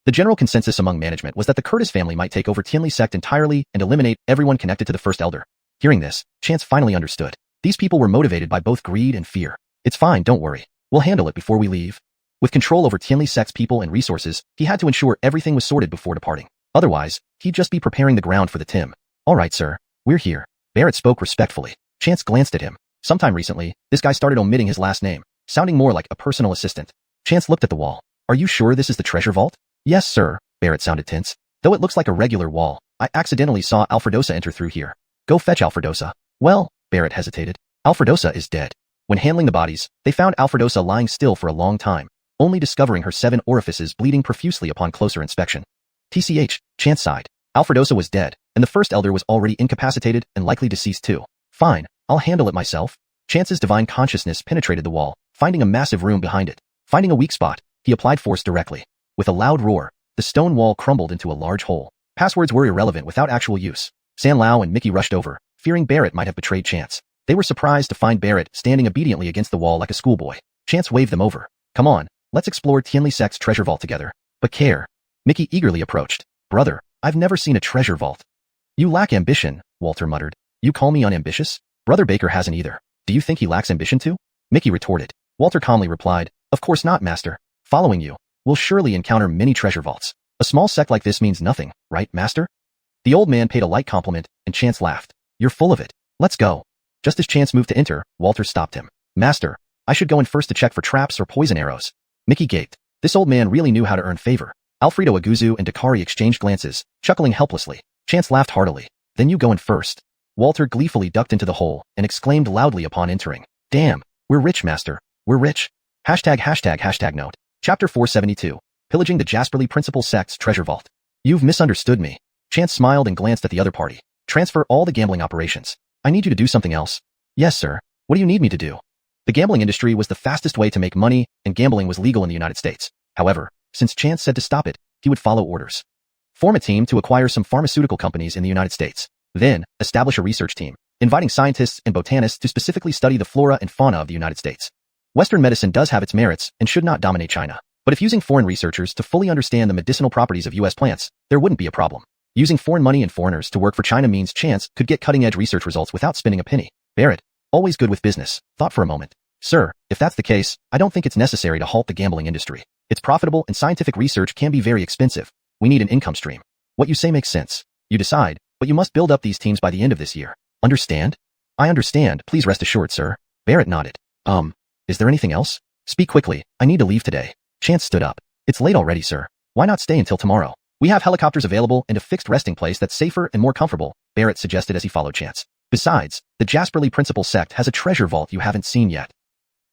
The general consensus among management was that the Curtis family might take over Heavenly Sect entirely and eliminate everyone connected to the first elder. Hearing this, Chance finally understood. These people were motivated by both greed and fear. It's fine, don't worry. We'll handle it before we leave. With control over Heavenly Sect's people and resources, he had to ensure everything was sorted before departing. Otherwise, he'd just be preparing the ground for the Tim. All right, sir. We're here. Barrett spoke respectfully. Chance glanced at him. Sometime recently, this guy started omitting his last name, sounding more like a personal assistant. Chance looked at the wall. Are you sure this is the treasure vault? Yes, sir. Barrett sounded tense. Though it looks like a regular wall, I accidentally saw Alfredosa enter through here. Go fetch Alfredosa. Well, Barrett hesitated. Alfredosa is dead. When handling the bodies, they found Alfredosa lying still for a long time, only discovering her 7 orifices bleeding profusely upon closer inspection. TCH, Chance sighed. Alfredosa was dead, and the first elder was already incapacitated and likely deceased too. Fine, I'll handle it myself. Chance's divine consciousness penetrated the wall, finding a massive room behind it. Finding a weak spot, he applied force directly. With a loud roar, the stone wall crumbled into a large hole. Passwords were irrelevant without actual use. San Lao and Mickey rushed over, fearing Barrett might have betrayed Chance. They were surprised to find Barrett standing obediently against the wall like a schoolboy. Chance waved them over. Come on, let's explore Heavenly Sect's treasure vault together. But care. Mickey eagerly approached. Brother, I've never seen a treasure vault. You lack ambition, Walter muttered. You call me unambitious? Brother Baker hasn't either. Do you think he lacks ambition too? Mickey retorted. Walter calmly replied, Of course not, master. Following you, we'll surely encounter many treasure vaults. A small sect like this means nothing, right, master? The old man paid a light compliment, and Chance laughed. You're full of it. Let's go. Just as Chance moved to enter, Walter stopped him. Master, I should go in first to check for traps or poison arrows. Mickey gaped. This old man really knew how to earn favor. Alfredo Aguzu and Dakari exchanged glances, chuckling helplessly. Chance laughed heartily. Then you go in first. Walter gleefully ducked into the hole and exclaimed loudly upon entering. Damn, We're rich, master. We're rich. ##### note. Chapter 472. Pillaging the Jasperly Principal Sect's treasure vault. You've misunderstood me. Chance smiled and glanced at the other party. Transfer all the gambling operations. I need you to do something else. Yes, sir. What do you need me to do? The gambling industry was the fastest way to make money, and gambling was legal in the United States. However, since Chance said to stop it, he would follow orders. Form a team to acquire some pharmaceutical companies in the United States. Then, establish a research team, inviting scientists and botanists to specifically study the flora and fauna of the United States. Western medicine does have its merits and should not dominate China. But if using foreign researchers to fully understand the medicinal properties of U.S. plants, there wouldn't be a problem. Using foreign money and foreigners to work for China means Chance could get cutting-edge research results without spending a penny. Barrett, always good with business, thought for a moment. Sir, if that's the case, I don't think it's necessary to halt the gambling industry. It's profitable and scientific research can be very expensive. We need an income stream. What you say makes sense. You decide, but you must build up these teams by the end of this year. Understand? I understand, please rest assured, sir. Barrett nodded. Is there anything else? Speak quickly, I need to leave today. Chance stood up. It's late already, sir. Why not stay until tomorrow? We have helicopters available and a fixed resting place that's safer and more comfortable, Barrett suggested as he followed Chance. Besides, the Jasperly Principal Sect has a treasure vault you haven't seen yet.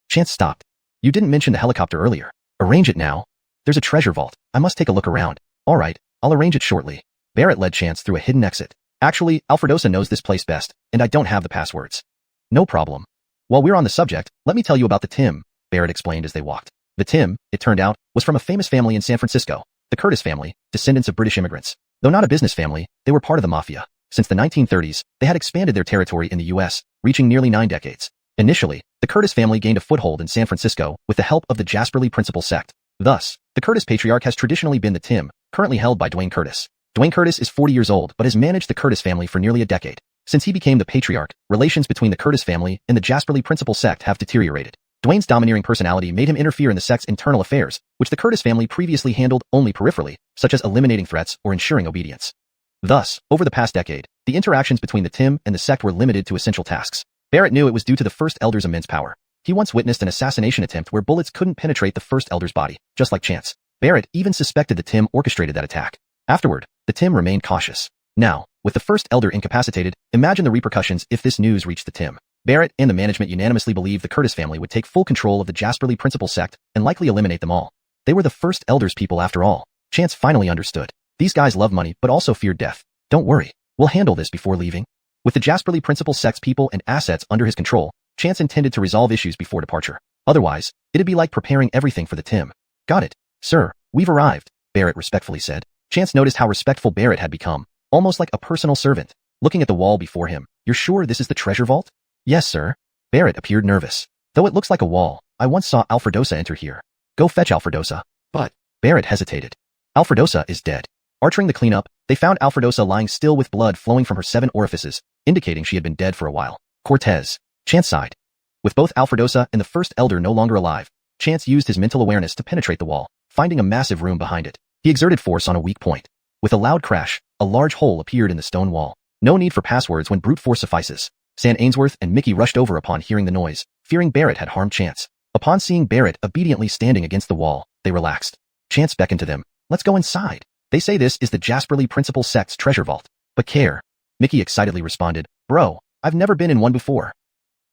Chance stopped. You didn't mention the helicopter earlier. Arrange it now. There's a treasure vault. I must take a look around. All right, I'll arrange it shortly. Barrett led Chance through a hidden exit. Actually, Alfredosa knows this place best, and I don't have the passwords. No problem. While we're on the subject, let me tell you about the Tim, Barrett explained as they walked. The Tim, it turned out, was from a famous family in San Francisco, the Curtis family, descendants of British immigrants. Though not a business family, they were part of the mafia. Since the 1930s, they had expanded their territory in the U.S., reaching nearly 9 decades. Initially, the Curtis family gained a foothold in San Francisco with the help of the Jasperly Principal Sect. Thus, the Curtis patriarch has traditionally been the Tim, currently held by Dwayne Curtis. Dwayne Curtis is 40 years old but has managed the Curtis family for nearly a decade. Since he became the patriarch, relations between the Curtis family and the Jasperly Principal Sect have deteriorated. Dwayne's domineering personality made him interfere in the sect's internal affairs, which the Curtis family previously handled only peripherally, such as eliminating threats or ensuring obedience. Thus, over the past decade, the interactions between the Tim and the sect were limited to essential tasks. Barrett knew it was due to the First Elder's immense power. He once witnessed an assassination attempt where bullets couldn't penetrate the First Elder's body, just like Chance. Barrett even suspected the Tim orchestrated that attack. Afterward, the Tim remained cautious. Now, with the First Elder incapacitated, imagine the repercussions if this news reached the Tim. Barrett and the management unanimously believed the Curtis family would take full control of the Jasperly Principal Sect and likely eliminate them all. They were the First Elder's people after all. Chance finally understood. These guys love money but also feared death. Don't worry, we'll handle this before leaving. With the Jasperly Principal Sect's people and assets under his control, Chance intended to resolve issues before departure. Otherwise, it'd be like preparing everything for the Tim. Got it, sir, we've arrived, Barrett respectfully said. Chance noticed how respectful Barrett had become, almost like a personal servant. Looking at the wall before him, you're sure this is the treasure vault? Yes, sir. Barrett appeared nervous. Though it looks like a wall, I once saw Alfredosa enter here. Go fetch Alfredosa. But, Barrett hesitated. Alfredosa is dead. Archering the cleanup, they found Alfredosa lying still with blood flowing from her 7 orifices, indicating she had been dead for a while. Cortez. Chance sighed. With both Alfredosa and the First Elder no longer alive, Chance used his mental awareness to penetrate the wall, finding a massive room behind it. He exerted force on a weak point. With a loud crash, a large hole appeared in the stone wall. No need for passwords when brute force suffices. San Ainsworth and Mickey rushed over upon hearing the noise, fearing Barrett had harmed Chance. Upon seeing Barrett obediently standing against the wall, they relaxed. Chance beckoned to them. Let's go inside. They say this is the Jasperly Principal Sect's treasure vault. But care. Mickey excitedly responded. Bro, I've never been in one before.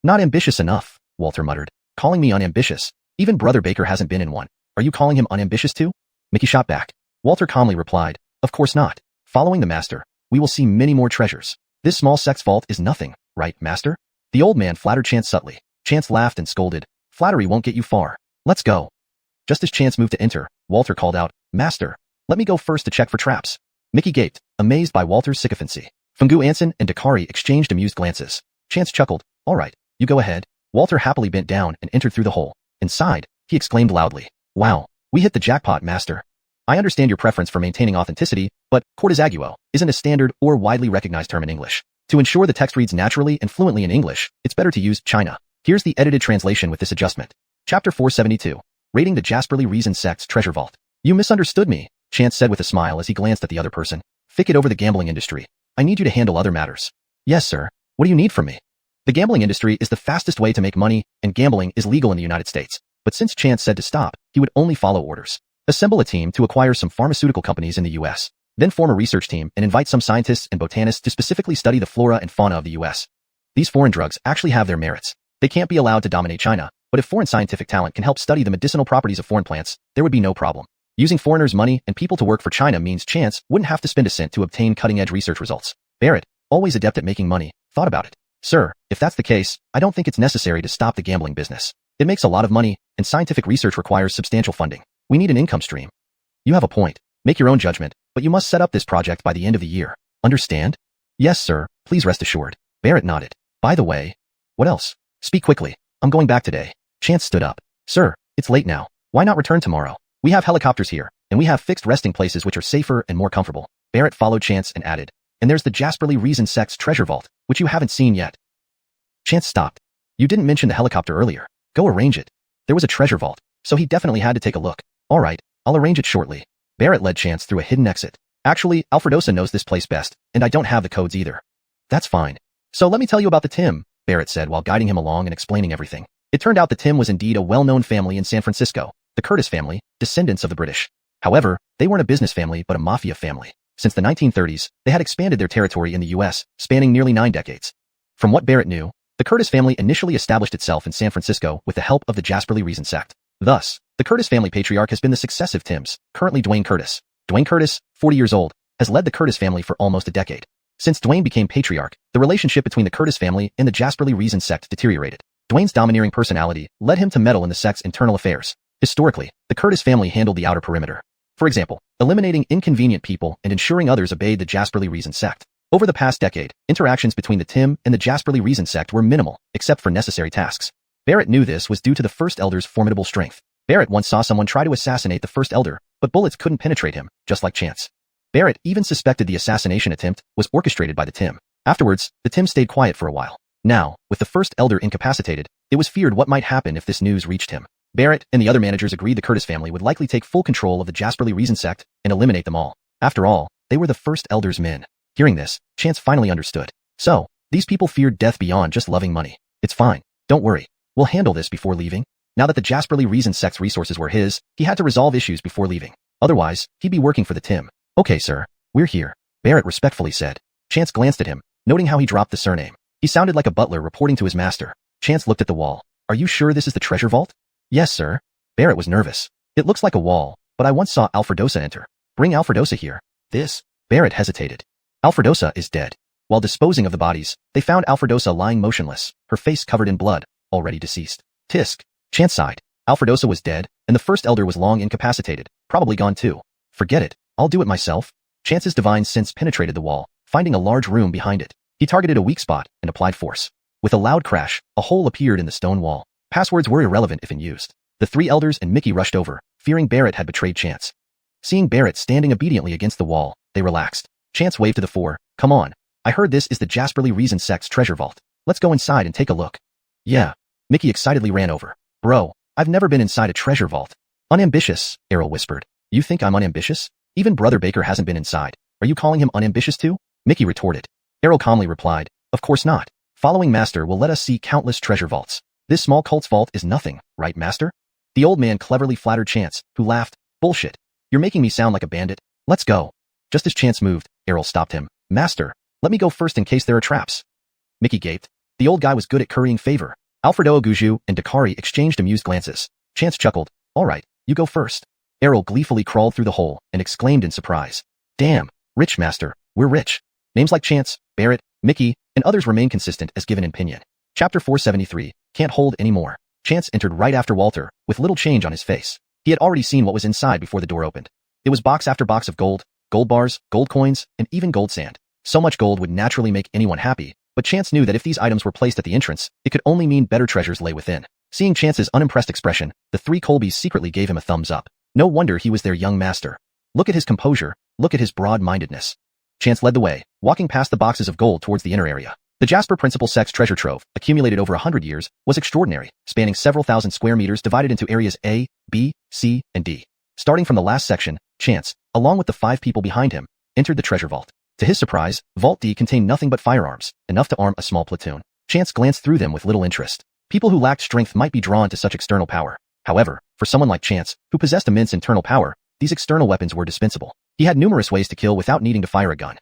Not ambitious enough, Walter muttered. Calling me unambitious. Even Brother Baker hasn't been in one. Are you calling him unambitious too? Mickey shot back. Walter calmly replied. Of course not. Following the master, we will see many more treasures. This small sect's vault is nothing, right, master? The old man flattered Chance subtly. Chance laughed and scolded. Flattery won't get you far. Let's go. Just as Chance moved to enter, Walter called out, Master, let me go first to check for traps. Mickey gaped, amazed by Walter's sycophancy. Fungu Anson and Dakari exchanged amused glances. Chance chuckled. All right, you go ahead. Walter happily bent down and entered through the hole. Inside, he exclaimed loudly. Wow, we hit the jackpot, master. I understand your preference for maintaining authenticity, but cortisaguo isn't a standard or widely recognized term in English. To ensure the text reads naturally and fluently in English, it's better to use China. Here's the edited translation with this adjustment. Chapter 472. Raiding the Jasperly Reason Sect's treasure vault. You misunderstood me, Chance said with a smile as he glanced at the other person. Fick it over the gambling industry. I need you to handle other matters. Yes, sir. What do you need from me? The gambling industry is the fastest way to make money, and gambling is legal in the United States. But since Chance said to stop, he would only follow orders. Assemble a team to acquire some pharmaceutical companies in the U.S. Then form a research team and invite some scientists and botanists to specifically study the flora and fauna of the U.S. These foreign drugs actually have their merits. They can't be allowed to dominate China, But if foreign scientific talent can help study the medicinal properties of foreign plants, there would be no problem. Using foreigners' money and people to work for China means Chance wouldn't have to spend a cent to obtain cutting-edge research results. Barrett, always adept at making money, thought about it. Sir, if that's the case, I don't think it's necessary to stop the gambling business. It makes a lot of money, and scientific research requires substantial funding. We need an income stream. You have a point. Make your own judgment, but you must set up this project by the end of the year. Understand? Yes, sir, please rest assured. Barrett nodded. By the way, what else? Speak quickly. I'm going back today. Chance stood up. Sir, it's late now. Why not return tomorrow? We have helicopters here, and we have fixed resting places which are safer and more comfortable. Barrett followed Chance and added, and there's the Jasperly Reason Sect's treasure vault, which you haven't seen yet. Chance stopped. You didn't mention the helicopter earlier. Go arrange it. There was a treasure vault, so he definitely had to take a look. All right, I'll arrange it shortly. Barrett led Chance through a hidden exit. Actually, Alfredosa knows this place best, and I don't have the codes either. That's fine. So let me tell you about the Tim, Barrett said while guiding him along and explaining everything. It turned out the Tim was indeed a well-known family in San Francisco, the Curtis family, descendants of the British. However, they weren't a business family but a mafia family. Since the 1930s, they had expanded their territory in the U.S., spanning nearly 9 decades. From what Barrett knew, the Curtis family initially established itself in San Francisco with the help of the Jasperly Reason Sect. Thus, the Curtis family patriarch has been the successive Tims, currently Dwayne Curtis. Dwayne Curtis, 40 years old, has led the Curtis family for almost a decade. Since Dwayne became patriarch, the relationship between the Curtis family and the Jasperly Reason Sect deteriorated. Dwayne's domineering personality led him to meddle in the sect's internal affairs. Historically, the Curtis family handled the outer perimeter. For example, eliminating inconvenient people and ensuring others obeyed the Jasperly Reason Sect. Over the past decade, interactions between the Tim and the Jasperly Reason Sect were minimal, except for necessary tasks. Barrett knew this was due to the First Elder's formidable strength. Barrett once saw someone try to assassinate the First Elder, but bullets couldn't penetrate him, just like Chance. Barrett even suspected the assassination attempt was orchestrated by the Tim. Afterwards, the Tim stayed quiet for a while. Now, with the First Elder incapacitated, it was feared what might happen if this news reached him. Barrett and the other managers agreed the Curtis family would likely take full control of the Jasperly Reason Sect and eliminate them all. After all, they were the First Elder's men. Hearing this, Chance finally understood. So, these people feared death beyond just loving money. It's fine. Don't worry. We'll handle this before leaving. Now that the Jasperly Reason Sect's resources were his, he had to resolve issues before leaving. Otherwise, he'd be working for the Tim. Okay, sir. We're here, Barrett respectfully said. Chance glanced at him, noting how he dropped the surname. He sounded like a butler reporting to his master. Chance looked at the wall. Are you sure this is the treasure vault? Yes, sir. Barrett was nervous. It looks like a wall, but I once saw Alfredosa enter. Bring Alfredosa here. This? Barrett hesitated. Alfredosa is dead. While disposing of the bodies, they found Alfredosa lying motionless, her face covered in blood, already deceased. Tisk. Chance sighed. Alfredosa was dead, and the First Elder was long incapacitated, probably gone too. Forget it. I'll do it myself. Chance's divine sense penetrated the wall, finding a large room behind it. He targeted a weak spot and applied force. With a loud crash, a hole appeared in the stone wall. Passwords were irrelevant if in use. The 3 elders and Mickey rushed over, fearing Barrett had betrayed Chance. Seeing Barrett standing obediently against the wall, they relaxed. Chance waved to the 4. Come on. I heard this is the Jasperly Reason Sect's treasure vault. Let's go inside and take a look. Yeah. Mickey excitedly ran over. Bro, I've never been inside a treasure vault. Unambitious, Errol whispered. You think I'm unambitious? Even Brother Baker hasn't been inside. Are you calling him unambitious too? Mickey retorted. Errol calmly replied, of course not. Following Master will let us see countless treasure vaults. This small cult's vault is nothing, right, Master? The old man cleverly flattered Chance, who laughed. Bullshit. You're making me sound like a bandit. Let's go. Just as Chance moved, Errol stopped him. Master, let me go first in case there are traps. Mickey gaped. The old guy was good at currying favor. Alfredo Aguju and Dakari exchanged amused glances. Chance chuckled. All right, you go first. Errol gleefully crawled through the hole and exclaimed in surprise. Damn, rich, Master. We're rich. Names like Chance, Barrett, Mickey, and others remain consistent as given in Pinyin. Chapter 473, Can't Hold Anymore. Chance entered right after Walter, with little change on his face. He had already seen what was inside before the door opened. It was box after box of gold bars, gold coins, and even gold sand. So much gold would naturally make anyone happy, but Chance knew that if these items were placed at the entrance, it could only mean better treasures lay within. Seeing Chance's unimpressed expression, the 3 Colbys secretly gave him a thumbs up. No wonder he was their young master. Look at his composure, look at his broad-mindedness. Chance led the way, walking past the boxes of gold towards the inner area. The Jasper Principal Sect's treasure trove, accumulated over 100 years, was extraordinary, spanning several thousand square meters divided into areas A, B, C, and D. Starting from the last section, Chance, along with the 5 people behind him, entered the treasure vault. To his surprise, Vault D contained nothing but firearms, enough to arm a small platoon. Chance glanced through them with little interest. People who lacked strength might be drawn to such external power. However, for someone like Chance, who possessed immense internal power, these external weapons were dispensable. He had numerous ways to kill without needing to fire a gun.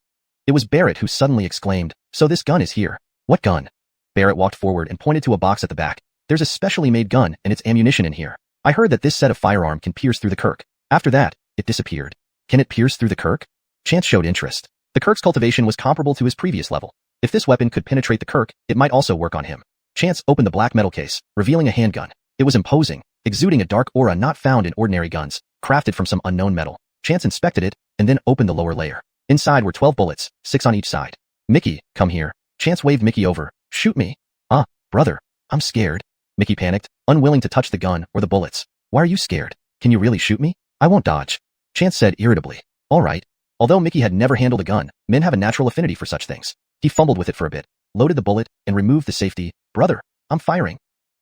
It was Barrett who suddenly exclaimed, so this gun is here. What gun? Barrett walked forward and pointed to a box at the back. There's a specially made gun and its ammunition in here. I heard that this set of firearm can pierce through the Kirk. After that, it disappeared. Can it pierce through the Kirk? Chance showed interest. The Kirk's cultivation was comparable to his previous level. If this weapon could penetrate the Kirk, it might also work on him. Chance opened the black metal case, revealing a handgun. It was imposing, exuding a dark aura not found in ordinary guns, crafted from some unknown metal. Chance inspected it, and then opened the lower layer. Inside were 12 bullets, 6 on each side. Mickey, come here. Chance waved Mickey over. Shoot me. Brother, I'm scared. Mickey panicked, unwilling to touch the gun or the bullets. Why are you scared? Can you really shoot me? I won't dodge. Chance said irritably. All right. Although Mickey had never handled a gun, men have a natural affinity for such things. He fumbled with it for a bit, loaded the bullet, and removed the safety. Brother, I'm firing.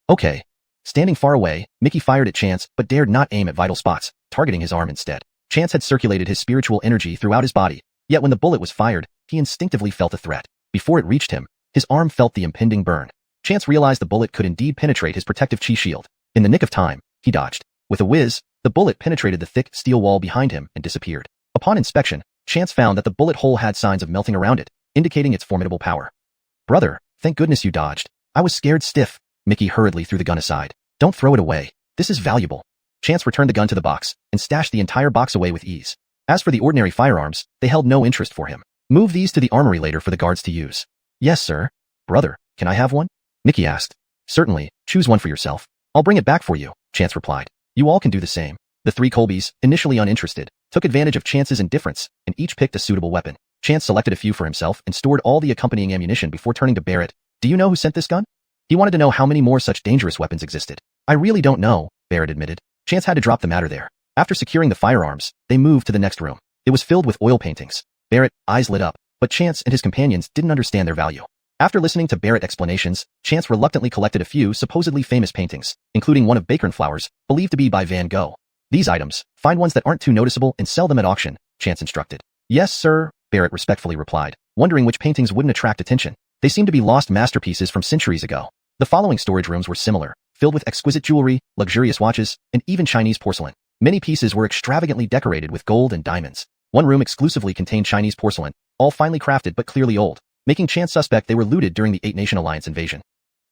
Okay. Standing far away, Mickey fired at Chance but dared not aim at vital spots, targeting his arm instead. Chance had circulated his spiritual energy throughout his body, yet when the bullet was fired, he instinctively felt a threat. Before it reached him, his arm felt the impending burn. Chance realized the bullet could indeed penetrate his protective chi shield. In the nick of time, he dodged. With a whiz, the bullet penetrated the thick steel wall behind him and disappeared. Upon inspection, Chance found that the bullet hole had signs of melting around it, indicating its formidable power. Brother, thank goodness you dodged. I was scared stiff. Mickey hurriedly threw the gun aside. Don't throw it away. This is valuable. Chance returned the gun to the box and stashed the entire box away with ease. As for the ordinary firearms, they held no interest for him. Move these to the armory later for the guards to use. Yes, sir. Brother, can I have one? Mickey asked. Certainly, choose one for yourself. I'll bring it back for you, Chance replied. You all can do the same. The three Colbys, initially uninterested, took advantage of Chance's indifference and each picked a suitable weapon. Chance selected a few for himself and stored all the accompanying ammunition before turning to Barrett. Do you know who sent this gun? He wanted to know how many more such dangerous weapons existed. I really don't know, Barrett admitted. Chance had to drop the matter there. After securing the firearms, they moved to the next room. It was filled with oil paintings. Barrett, eyes lit up, but Chance and his companions didn't understand their value. After listening to Barrett's explanations, Chance reluctantly collected a few supposedly famous paintings, including one of Bacon flowers, believed to be by Van Gogh. These items, find ones that aren't too noticeable and sell them at auction, Chance instructed. Yes, sir, Barrett respectfully replied, wondering which paintings wouldn't attract attention. They seemed to be lost masterpieces from centuries ago. The following storage rooms were similar, filled with exquisite jewelry, luxurious watches, and even Chinese porcelain. Many pieces were extravagantly decorated with gold and diamonds. One room exclusively contained Chinese porcelain, all finely crafted but clearly old, making Chance suspect they were looted during the Eight-Nation Alliance invasion.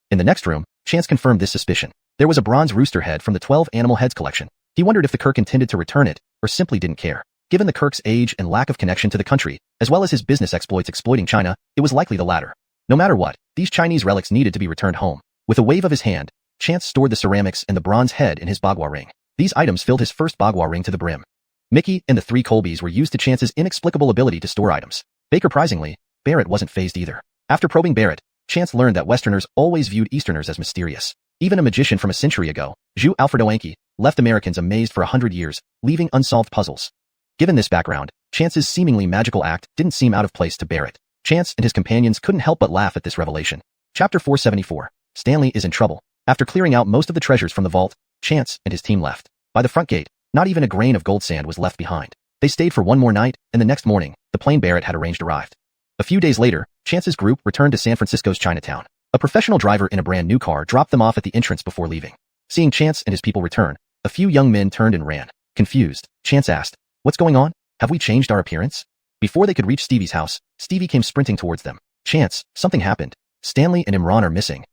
In the next room, Chance confirmed this suspicion. There was a bronze rooster head from the 12 Animal Heads collection. He wondered if the Kirk intended to return it, or simply didn't care. Given the Kirk's age and lack of connection to the country, as well as his business exploits exploiting China, it was likely the latter. No matter what, these Chinese relics needed to be returned home. With a wave of his hand, Chance stored the ceramics and the bronze head in his Bagua ring. These items filled his first Bagua ring to the brim. Mickey and the three Colbys were used to Chance's inexplicable ability to store items. Surprisingly, Barrett wasn't fazed either. After probing Barrett, Chance learned that Westerners always viewed Easterners as mysterious. Even a magician from a century ago, Zhu Alfredo Anki, left Americans amazed for 100 years, leaving unsolved puzzles. Given this background, Chance's seemingly magical act didn't seem out of place to Barrett. Chance and his companions couldn't help but laugh at this revelation. Chapter 474. Stanley is in trouble. After clearing out most of the treasures from the vault, Chance and his team left. By the front gate, not even a grain of gold sand was left behind. They stayed for one more night, and the next morning, the plane Barrett had arranged arrived. A few days later, Chance's group returned to San Francisco's Chinatown. A professional driver in a brand new car dropped them off at the entrance before leaving. Seeing Chance and his people return, a few young men turned and ran. Confused, Chance asked, "What's going on? Have we changed our appearance?" Before they could reach Stevie's house, Stevie came sprinting towards them. "Chance, something happened. Stanley and Imran are missing."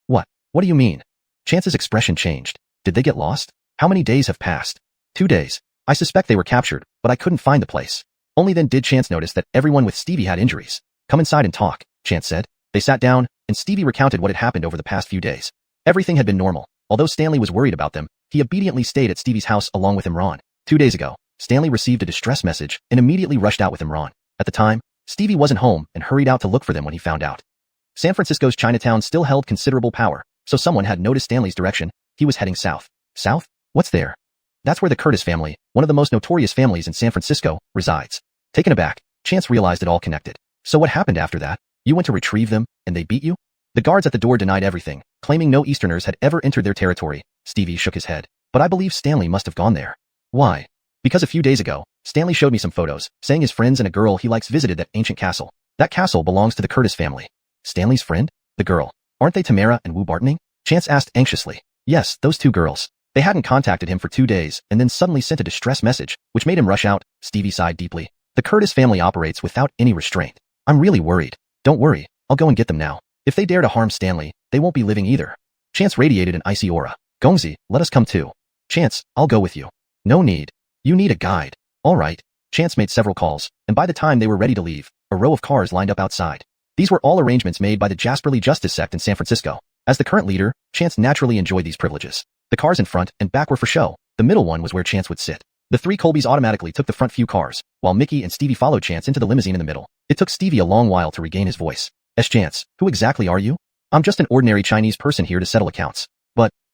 "What? What do you mean?" Chance's expression changed. "Did they get lost? How many days have passed?" 2 days. I suspect they were captured, but I couldn't find the place." Only then did Chance notice that everyone with Stevie had injuries. "Come inside and talk," Chance said. They sat down, and Stevie recounted what had happened over the past few days. Everything had been normal. Although Stanley was worried about them, he obediently stayed at Stevie's house along with Imran. 2 days ago, Stanley received a distress message and immediately rushed out with Imran. At the time, Stevie wasn't home and hurried out to look for them when he found out. San Francisco's Chinatown still held considerable power, so someone had noticed Stanley's direction. He was heading south. South? What's there? That's where the Curtis family, one of the most notorious families in San Francisco, resides. Taken aback, Chance realized it all connected. "So what happened after that? You went to retrieve them, and they beat you?" The guards at the door denied everything, claiming no Easterners had ever entered their territory. Stevie shook his head. "But I believe Stanley must have gone there." "Why?" "Because a few days ago, Stanley showed me some photos, saying his friends and a girl he likes visited that ancient castle. That castle belongs to the Curtis family." "Stanley's friend? The girl? Aren't they Tamara and Wu Bartoning?" Chance asked anxiously. "Yes, those two girls. They hadn't contacted him for 2 days and then suddenly sent a distress message, which made him rush out." Stevie sighed deeply. "The Curtis family operates without any restraint. I'm really worried." "Don't worry, I'll go and get them now. If they dare to harm Stanley, they won't be living either." Chance radiated an icy aura. Gongzi, let us come too. Chance, I'll go with you. No need. You need a guide. All right. Chance made several calls, and by the time they were ready to leave, a row of cars lined up outside. These were all arrangements made by the Jasperly Justice Sect in San Francisco. As the current leader, Chance naturally enjoyed these privileges. The cars in front and back were for show. The middle one was where Chance would sit. The three Colbys automatically took the front few cars, while Mickey and Stevie followed Chance into the limousine in the middle. It took Stevie a long while to regain his voice. Chance, who exactly are you? I'm just an ordinary Chinese person here to settle accounts.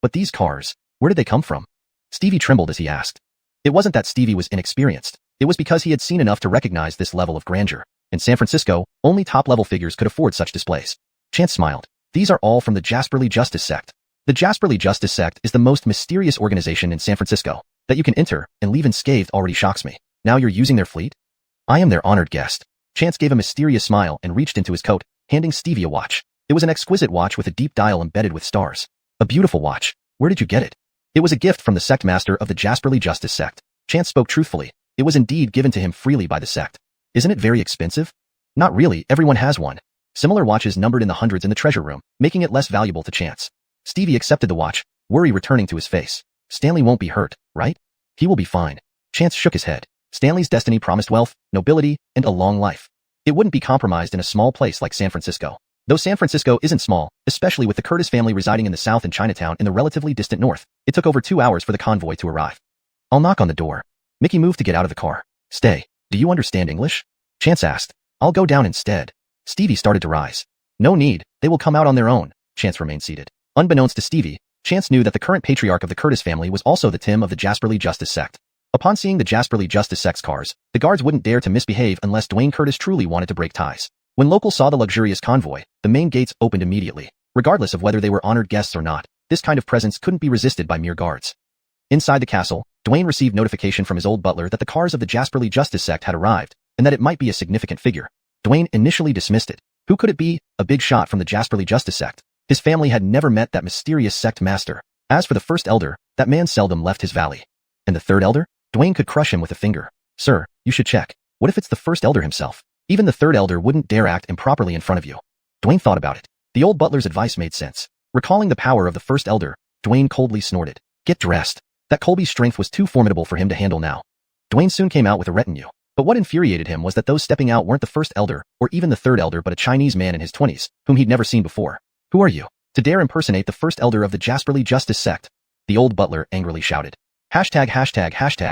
But these cars, where did they come from? Stevie trembled as he asked. It wasn't that Stevie was inexperienced. It was because he had seen enough to recognize this level of grandeur. In San Francisco, only top-level figures could afford such displays. Chance smiled. These are all from the Jasperly Justice Sect. The Jasperly Justice Sect is the most mysterious organization in San Francisco. That you can enter and leave unscathed already shocks me. Now you're using their fleet? I am their honored guest. Chance gave a mysterious smile and reached into his coat, handing Stevie a watch. It was an exquisite watch with a deep dial embedded with stars. A beautiful watch. Where did you get it? It was a gift from the sect master of the Jasperly Justice Sect. Chance spoke truthfully. It was indeed given to him freely by the sect. Isn't it very expensive? Not really, everyone has one. Similar watches numbered in the hundreds in the treasure room, making it less valuable to Chance. Stevie accepted the watch, worry returning to his face. Stanley won't be hurt, right? He will be fine. Chance shook his head. Stanley's destiny promised wealth, nobility, and a long life. It wouldn't be compromised in a small place like San Francisco. Though San Francisco isn't small, especially with the Curtis family residing in the south and Chinatown in the relatively distant north, it took over 2 hours for the convoy to arrive. I'll knock on the door. Mickey moved to get out of the car. Stay. Do you understand English? Chance asked. I'll go down instead. Stevie started to rise. No need, they will come out on their own. Chance remained seated. Unbeknownst to Stevie, Chance knew that the current patriarch of the Curtis family was also the Tim of the Jasperly Justice Sect. Upon seeing the Jasperly Justice Sect's cars, the guards wouldn't dare to misbehave unless Dwayne Curtis truly wanted to break ties. When locals saw the luxurious convoy, the main gates opened immediately. Regardless of whether they were honored guests or not, this kind of presence couldn't be resisted by mere guards. Inside the castle, Dwayne received notification from his old butler that the cars of the Jasperly Justice Sect had arrived, and that it might be a significant figure. Dwayne initially dismissed it. Who could it be? A big shot from the Jasperly Justice Sect. His family had never met that mysterious sect master. As for the first elder, that man seldom left his valley. And the third elder? Dwayne could crush him with a finger. Sir, you should check. What if it's the first elder himself? Even the third elder wouldn't dare act improperly in front of you. Dwayne thought about it. The old butler's advice made sense. Recalling the power of the first elder, Dwayne coldly snorted. Get dressed. That Colby's strength was too formidable for him to handle now. Dwayne soon came out with a retinue. But what infuriated him was that those stepping out weren't the first elder, or even the third elder, but a Chinese man in his 20s, whom he'd never seen before. Who are you? To dare impersonate the first elder of the Jasperly Justice Sect? The old butler angrily shouted. Hashtag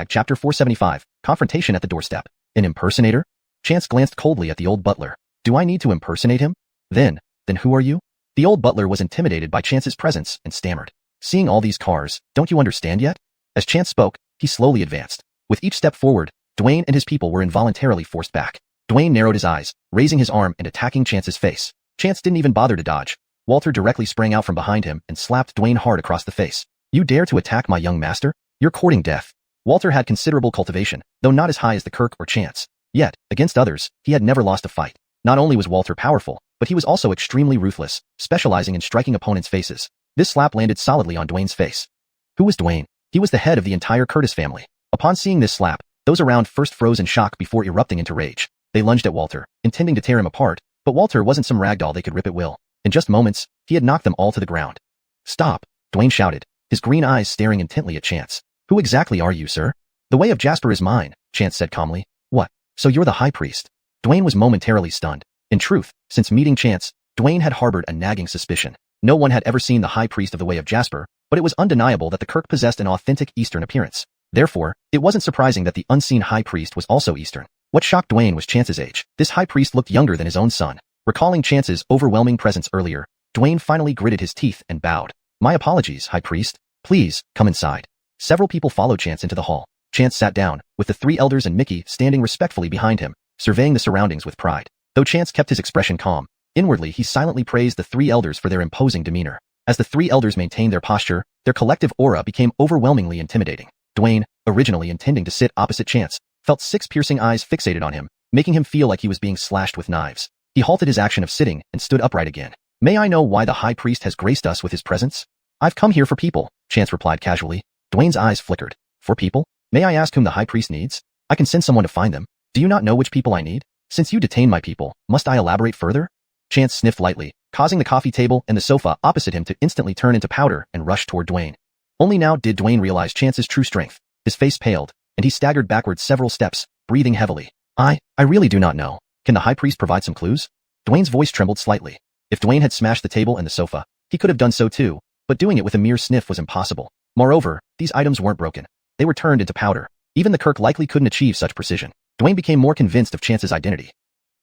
chapter 475, confrontation at the doorstep. An impersonator? Chance glanced coldly at the old butler. Do I need to impersonate him? Then who are you? The old butler was intimidated by Chance's presence and stammered. Seeing all these cars, don't you understand yet? As Chance spoke, he slowly advanced. With each step forward, Dwayne and his people were involuntarily forced back. Dwayne narrowed his eyes, raising his arm and attacking Chance's face. Chance didn't even bother to dodge. Walter directly sprang out from behind him and slapped Dwayne hard across the face. You dare to attack my young master? You're courting death. Walter had considerable cultivation, though not as high as the Kirk or Chance. Yet, against others, he had never lost a fight. Not only was Walter powerful, but he was also extremely ruthless, specializing in striking opponents' faces. This slap landed solidly on Dwayne's face. Who was Dwayne? He was the head of the entire Curtis family. Upon seeing this slap, those around first froze in shock before erupting into rage. They lunged at Walter, intending to tear him apart, but Walter wasn't some ragdoll they could rip at will. In just moments, he had knocked them all to the ground. Stop, Dwayne shouted, his green eyes staring intently at Chance. Who exactly are you, sir? The way of Jasper is mine, Chance said calmly. What? So you're the high priest? Dwayne was momentarily stunned. In truth, since meeting Chance, Dwayne had harbored a nagging suspicion. No one had ever seen the high priest of the way of Jasper, but it was undeniable that the Kirk possessed an authentic Eastern appearance. Therefore, it wasn't surprising that the unseen high priest was also Eastern. What shocked Dwayne was Chance's age. This high priest looked younger than his own son. Recalling Chance's overwhelming presence earlier, Dwayne finally gritted his teeth and bowed. My apologies, high priest. Please, come inside. Several people followed Chance into the hall. Chance sat down, with the three elders and Mickey standing respectfully behind him, surveying the surroundings with pride. Though Chance kept his expression calm, inwardly he silently praised the three elders for their imposing demeanor. As the three elders maintained their posture, their collective aura became overwhelmingly intimidating. Dwayne, originally intending to sit opposite Chance, felt 6 piercing eyes fixated on him, making him feel like he was being slashed with knives. He halted his action of sitting and stood upright again. May I know why the high priest has graced us with his presence? I've come here for people, Chance replied casually. Dwayne's eyes flickered. For people? May I ask whom the high priest needs? I can send someone to find them. Do you not know which people I need? Since you detain my people, must I elaborate further? Chance sniffed lightly, causing the coffee table and the sofa opposite him to instantly turn into powder and rush toward Dwayne. Only now did Dwayne realize Chance's true strength. His face paled, and he staggered backwards several steps, breathing heavily. I really do not know. Can the high priest provide some clues? Dwayne's voice trembled slightly. If Dwayne had smashed the table and the sofa, he could have done so too, but doing it with a mere sniff was impossible. Moreover, these items weren't broken. They were turned into powder. Even the Kirk likely couldn't achieve such precision. Dwayne became more convinced of Chance's identity.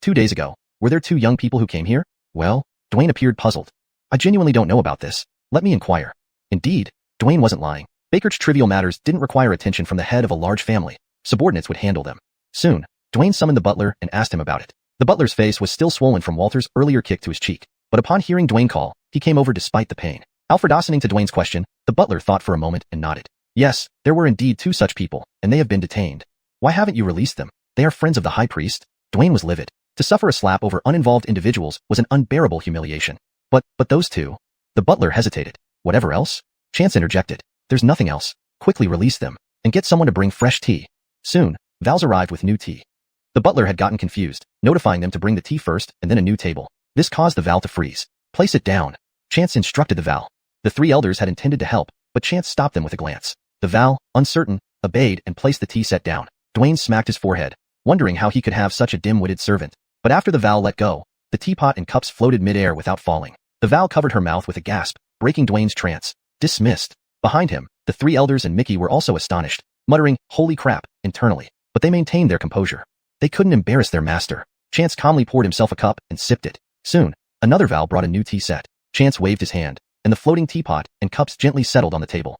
2 days ago, were there 2 young people who came here? Well, Dwayne appeared puzzled. I genuinely don't know about this. Let me inquire. Indeed, Dwayne wasn't lying. Baker's trivial matters didn't require attention from the head of a large family. Subordinates would handle them. Soon, Dwayne summoned the butler and asked him about it. The butler's face was still swollen from Walter's earlier kick to his cheek, but upon hearing Dwayne call, he came over despite the pain. Listening to Dwayne's question, the butler thought for a moment and nodded. Yes, there were indeed 2 such people, and they have been detained. Why haven't you released them? They are friends of the high priest. Dwayne was livid. To suffer a slap over uninvolved individuals was an unbearable humiliation. But those 2? The butler hesitated. Whatever else? Chance interjected. There's nothing else. Quickly release them, and get someone to bring fresh tea. Soon, Val's arrived with new tea. The butler had gotten confused, notifying them to bring the tea first and then a new table. This caused the Val to freeze. Place it down. Chance instructed the Val. The 3 elders had intended to help, but Chance stopped them with a glance. The Val, uncertain, obeyed and placed the tea set down. Dwayne smacked his forehead, wondering how he could have such a dim-witted servant. But after the Val let go, the teapot and cups floated mid-air without falling. The Val covered her mouth with a gasp, breaking Dwayne's trance. Dismissed. Behind him, the 3 elders and Mickey were also astonished, muttering, holy crap, internally. But they maintained their composure. They couldn't embarrass their master. Chance calmly poured himself a cup and sipped it. Soon, another Val brought a new tea set. Chance waved his hand, and the floating teapot and cups gently settled on the table.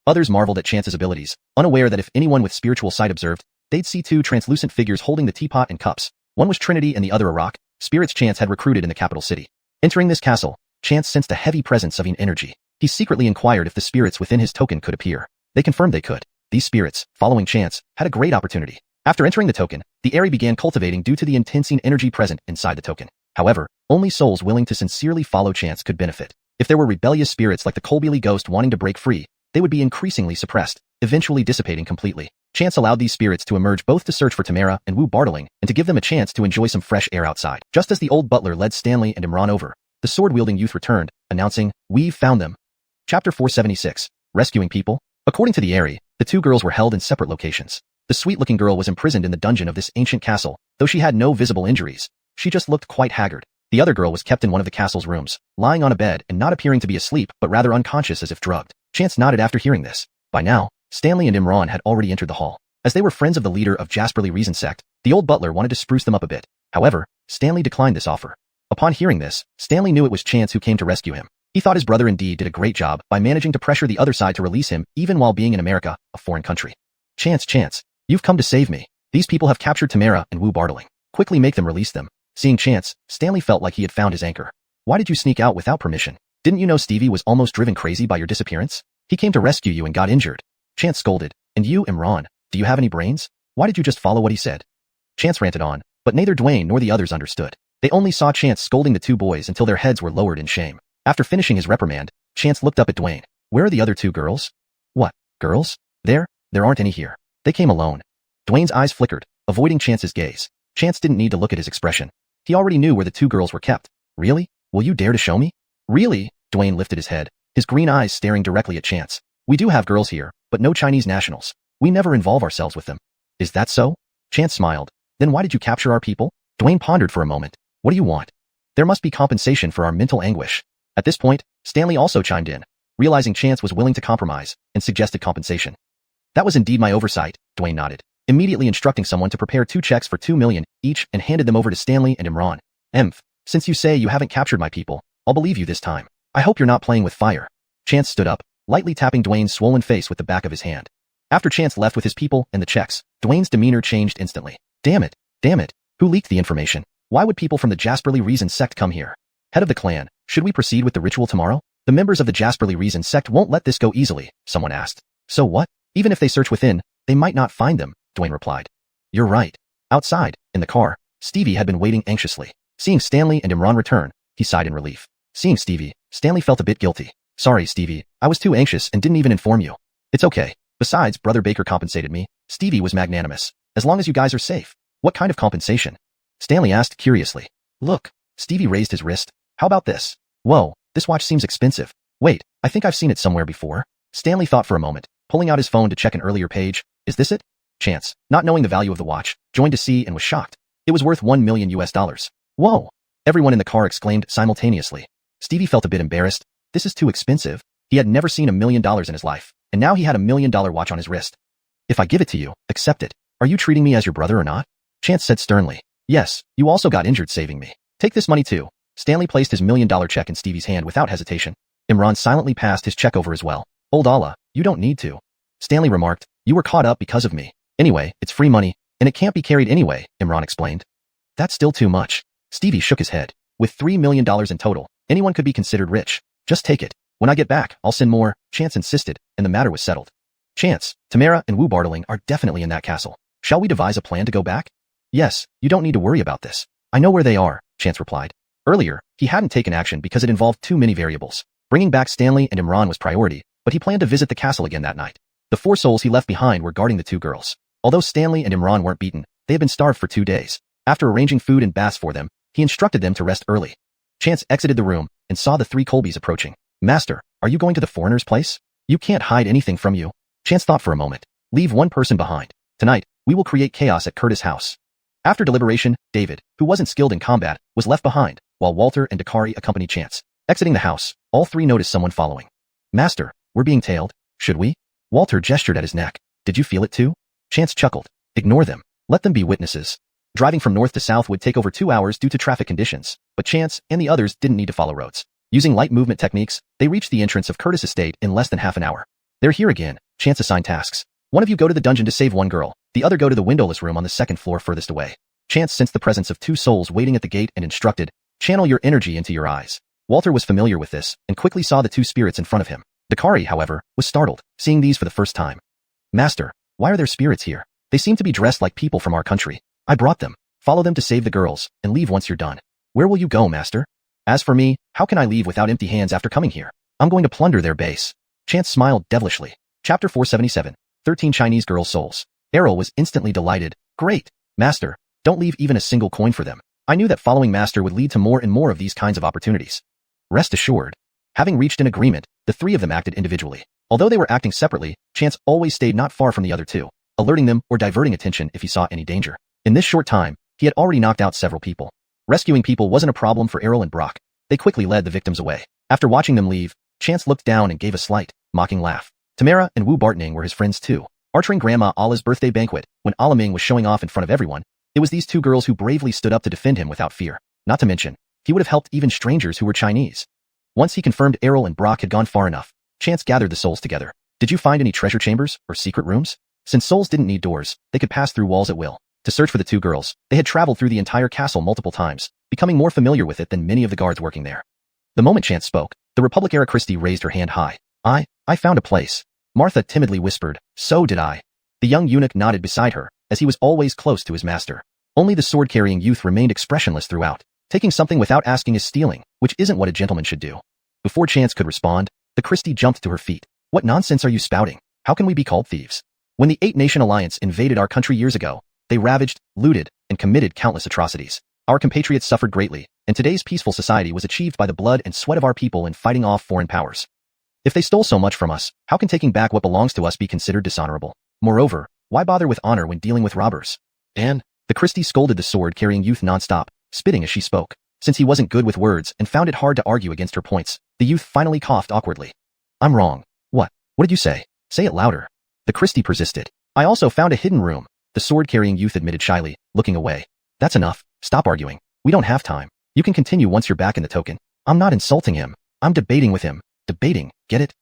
Others marveled at Chance's abilities, unaware that if anyone with spiritual sight observed, they'd see 2 translucent figures holding the teapot and cups. One was Trinity and the other a rock, spirits Chance had recruited in the capital city. Entering this castle, Chance sensed a heavy presence of energy. He secretly inquired if the spirits within his token could appear. They confirmed they could. These spirits, following Chance, had a great opportunity. After entering the token, the Heir began cultivating due to the intense energy present inside the token. However, only souls willing to sincerely follow Chance could benefit. If there were rebellious spirits like the Colbeely ghost wanting to break free, they would be increasingly suppressed, eventually dissipating completely. Chance allowed these spirits to emerge both to search for Tamara and Wu Bartling and to give them a chance to enjoy some fresh air outside. Just as the old butler led Stanley and Imran over, the sword-wielding youth returned, announcing, "We've found them." Chapter 476. Rescuing People. According to the Heir, the 2 girls were held in separate locations. The sweet-looking girl was imprisoned in the dungeon of this ancient castle, though she had no visible injuries. She just looked quite haggard. The other girl was kept in one of the castle's rooms, lying on a bed and not appearing to be asleep but rather unconscious as if drugged. Chance nodded after hearing this. By now, Stanley and Imran had already entered the hall. As they were friends of the leader of Jasperly Reason Sect, the old butler wanted to spruce them up a bit. However, Stanley declined this offer. Upon hearing this, Stanley knew it was Chance who came to rescue him. He thought his brother indeed did a great job by managing to pressure the other side to release him even while being in America, a foreign country. Chance, you've come to save me. These people have captured Tamara and Wu Bartling. Quickly make them release them. Seeing Chance, Stanley felt like he had found his anchor. Why did you sneak out without permission? Didn't you know Stevie was almost driven crazy by your disappearance? He came to rescue you and got injured. Chance scolded. And you, Imran, do you have any brains? Why did you just follow what he said? Chance ranted on, but neither Dwayne nor the others understood. They only saw Chance scolding the 2 boys until their heads were lowered in shame. After finishing his reprimand, Chance looked up at Dwayne. Where are the other 2 girls? What, girls? There aren't any here. They came alone. Dwayne's eyes flickered, avoiding Chance's gaze. Chance didn't need to look at his expression. He already knew where the 2 girls were kept. Really? Will you dare to show me? Really? Dwayne lifted his head, his green eyes staring directly at Chance. We do have girls here, but no Chinese nationals. We never involve ourselves with them. Is that so? Chance smiled. Then why did you capture our people? Dwayne pondered for a moment. What do you want? There must be compensation for our mental anguish. At this point, Stanley also chimed in, realizing Chance was willing to compromise, and suggested compensation. That was indeed my oversight, Dwayne nodded, immediately instructing someone to prepare 2 checks for 2 million each and handed them over to Stanley and Imran. Since you say you haven't captured my people, I'll believe you this time. I hope you're not playing with fire. Chance stood up, lightly tapping Dwayne's swollen face with the back of his hand. After Chance left with his people and the checks, Dwayne's demeanor changed instantly. Damn it. Who leaked the information? Why would people from the Jasperly Reason Sect come here? Head of the clan, should we proceed with the ritual tomorrow? The members of the Jasperly Reason Sect won't let this go easily, someone asked. So what? Even if they search within, they might not find them, Dwayne replied. You're right. Outside, in the car, Stevie had been waiting anxiously. Seeing Stanley and Imran return, he sighed in relief. Seeing Stevie, Stanley felt a bit guilty. Sorry, Stevie, I was too anxious and didn't even inform you. It's okay. Besides, Brother Baker compensated me. Stevie was magnanimous. As long as you guys are safe. What kind of compensation? Stanley asked curiously. Look. Stevie raised his wrist, How about this? Whoa, this watch seems expensive. Wait, I think I've seen it somewhere before. Stanley thought for a moment, pulling out his phone to check an earlier page. Is this it? Chance, not knowing the value of the watch, joined to see and was shocked. It was worth $1 million. Whoa! Everyone in the car exclaimed simultaneously. Stevie felt a bit embarrassed. This is too expensive. He had never seen $1 million in his life, and now he had $1 million watch on his wrist. If I give it to you, accept it. Are you treating me as your brother or not? Chance said sternly. Yes, you also got injured saving me. Take this money too. Stanley placed his $1 million check in Stevie's hand without hesitation. Imran silently passed his check over as well. Old Allah, you don't need to. Stanley remarked, you were caught up because of me. Anyway, it's free money, and it can't be carried anyway, Imran explained. That's still too much. Stevie shook his head. With $3 million in total, anyone could be considered rich. Just take it. When I get back, I'll send more, Chance insisted, and the matter was settled. Chance, Tamara, and Wu Bartling are definitely in that castle. Shall we devise a plan to go back? Yes, you don't need to worry about this. I know where they are, Chance replied. Earlier, he hadn't taken action because it involved too many variables. Bringing back Stanley and Imran was priority, but he planned to visit the castle again that night. The 4 souls he left behind were guarding the 2 girls. Although Stanley and Imran weren't beaten, they had been starved for 2 days. After arranging food and baths for them, he instructed them to rest early. Chance exited the room and saw the 3 Colbys approaching. Master, are you going to the foreigner's place? You can't hide anything from you. Chance thought for a moment. Leave one person behind. Tonight, we will create chaos at Curtis' house. After deliberation, David, who wasn't skilled in combat, was left behind, while Walter and Dakari accompanied Chance. Exiting the house, all 3 noticed someone following. Master, we're being tailed. Should we? Walter gestured at his neck. Did you feel it too? Chance chuckled. Ignore them. Let them be witnesses. Driving from north to south would take over 2 hours due to traffic conditions, but Chance and the others didn't need to follow roads. Using light movement techniques, they reached the entrance of Curtis' estate in less than half an hour. They're here again. Chance assigned tasks. One of you go to the dungeon to save 1 girl, the other go to the windowless room on the 2nd floor furthest away. Chance sensed the presence of 2 souls waiting at the gate and instructed, channel your energy into your eyes. Walter was familiar with this and quickly saw the 2 spirits in front of him. Dakari, however, was startled, seeing these for the first time. Master, why are there spirits here? They seem to be dressed like people from our country. I brought them. Follow them to save the girls, and leave once you're done. Where will you go, Master? As for me, how can I leave without empty hands after coming here? I'm going to plunder their base. Chance smiled devilishly. Chapter 477, 13 Chinese Girls' Souls. Errol was instantly delighted. Great. Master, don't leave even a single coin for them. I knew that following Master would lead to more and more of these kinds of opportunities. Rest assured. Having reached an agreement, the 3 of them acted individually. Although they were acting separately, Chance always stayed not far from the other 2, alerting them or diverting attention if he saw any danger. In this short time, he had already knocked out several people. Rescuing people wasn't a problem for Errol and Brock. They quickly led the victims away. After watching them leave, Chance looked down and gave a slight, mocking laugh. Tamara and Wu Bartning were his friends too. Archering Grandma Allah's birthday banquet, when Alaming was showing off in front of everyone, it was these 2 girls who bravely stood up to defend him without fear. Not to mention, he would have helped even strangers who were Chinese. Once he confirmed Errol and Brock had gone far enough, Chance gathered the souls together. Did you find any treasure chambers or secret rooms? Since souls didn't need doors, they could pass through walls at will. To search for the 2 girls, they had traveled through the entire castle multiple times, becoming more familiar with it than many of the guards working there. The moment Chance spoke, the Republic-era Christie raised her hand high. I found a place. Martha timidly whispered, so did I. The young eunuch nodded beside her, as he was always close to his master. Only the sword-carrying youth remained expressionless throughout. Taking something without asking is stealing, which isn't what a gentleman should do. Before Chance could respond, the Christie jumped to her feet. What nonsense are you spouting? How can we be called thieves? When the 8-Nation Alliance invaded our country years ago, they ravaged, looted, and committed countless atrocities. Our compatriots suffered greatly, and today's peaceful society was achieved by the blood and sweat of our people in fighting off foreign powers. If they stole so much from us, how can taking back what belongs to us be considered dishonorable? Moreover, why bother with honor when dealing with robbers? And the Christie scolded the sword-carrying youth non-stop, spitting as she spoke. Since he wasn't good with words and found it hard to argue against her points, the youth finally coughed awkwardly. I'm wrong. What? What did you say? Say it louder. The Christie persisted. I also found a hidden room, the sword-carrying youth admitted shyly, looking away. That's enough. Stop arguing. We don't have time. You can continue once you're back in the token. I'm not insulting him. I'm debating with him. Debating, get it?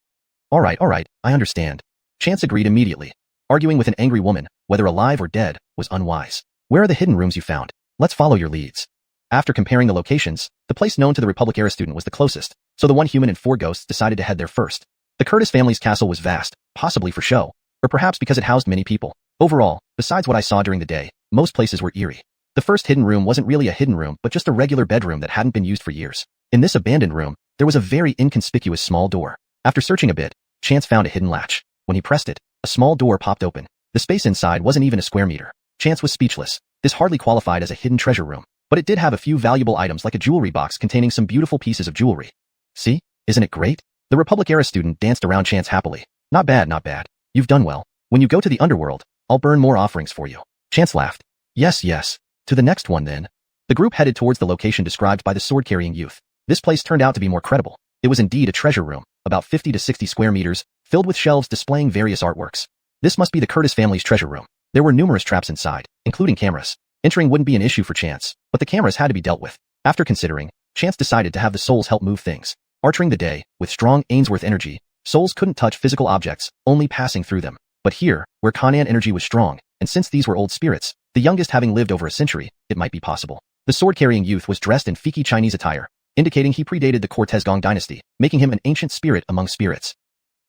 All right, I understand. Chance agreed immediately. Arguing with an angry woman, whether alive or dead, was unwise. Where are the hidden rooms you found? Let's follow your leads. After comparing the locations, the place known to the Republic-era student was the closest, so the 1 human and 4 ghosts decided to head there first. The Curtis family's castle was vast, possibly for show, or perhaps because it housed many people. Overall, besides what I saw during the day, most places were eerie. The first hidden room wasn't really a hidden room but just a regular bedroom that hadn't been used for years. In this abandoned room, there was a very inconspicuous small door. After searching a bit, Chance found a hidden latch. When he pressed it, a small door popped open. The space inside wasn't even a square meter. Chance was speechless. This hardly qualified as a hidden treasure room. but it did have a few valuable items like a jewelry box containing some beautiful pieces of jewelry. See? Isn't it great? The Republic-era student danced around Chance happily. Not bad, not bad. You've done well. When you go to the underworld, I'll burn more offerings for you. Chance laughed. Yes, yes. To the next one then. The group headed towards the location described by the sword-carrying youth. This place turned out to be more credible. It was indeed a treasure room, about 50 to 60 square meters, filled with shelves displaying various artworks. This must be the Curtis family's treasure room. There were numerous traps inside, including cameras. Entering wouldn't be an issue for Chance, but the cameras had to be dealt with. After considering, Chance decided to have the souls help move things. Archering the day, with strong Ainsworth energy, souls couldn't touch physical objects, only passing through them. But here, where Conan energy was strong, and since these were old spirits, the youngest having lived over a century, it might be possible. The sword-carrying youth was dressed in Fiki Chinese attire, indicating he predated the Cortez Gong dynasty, making him an ancient spirit among spirits.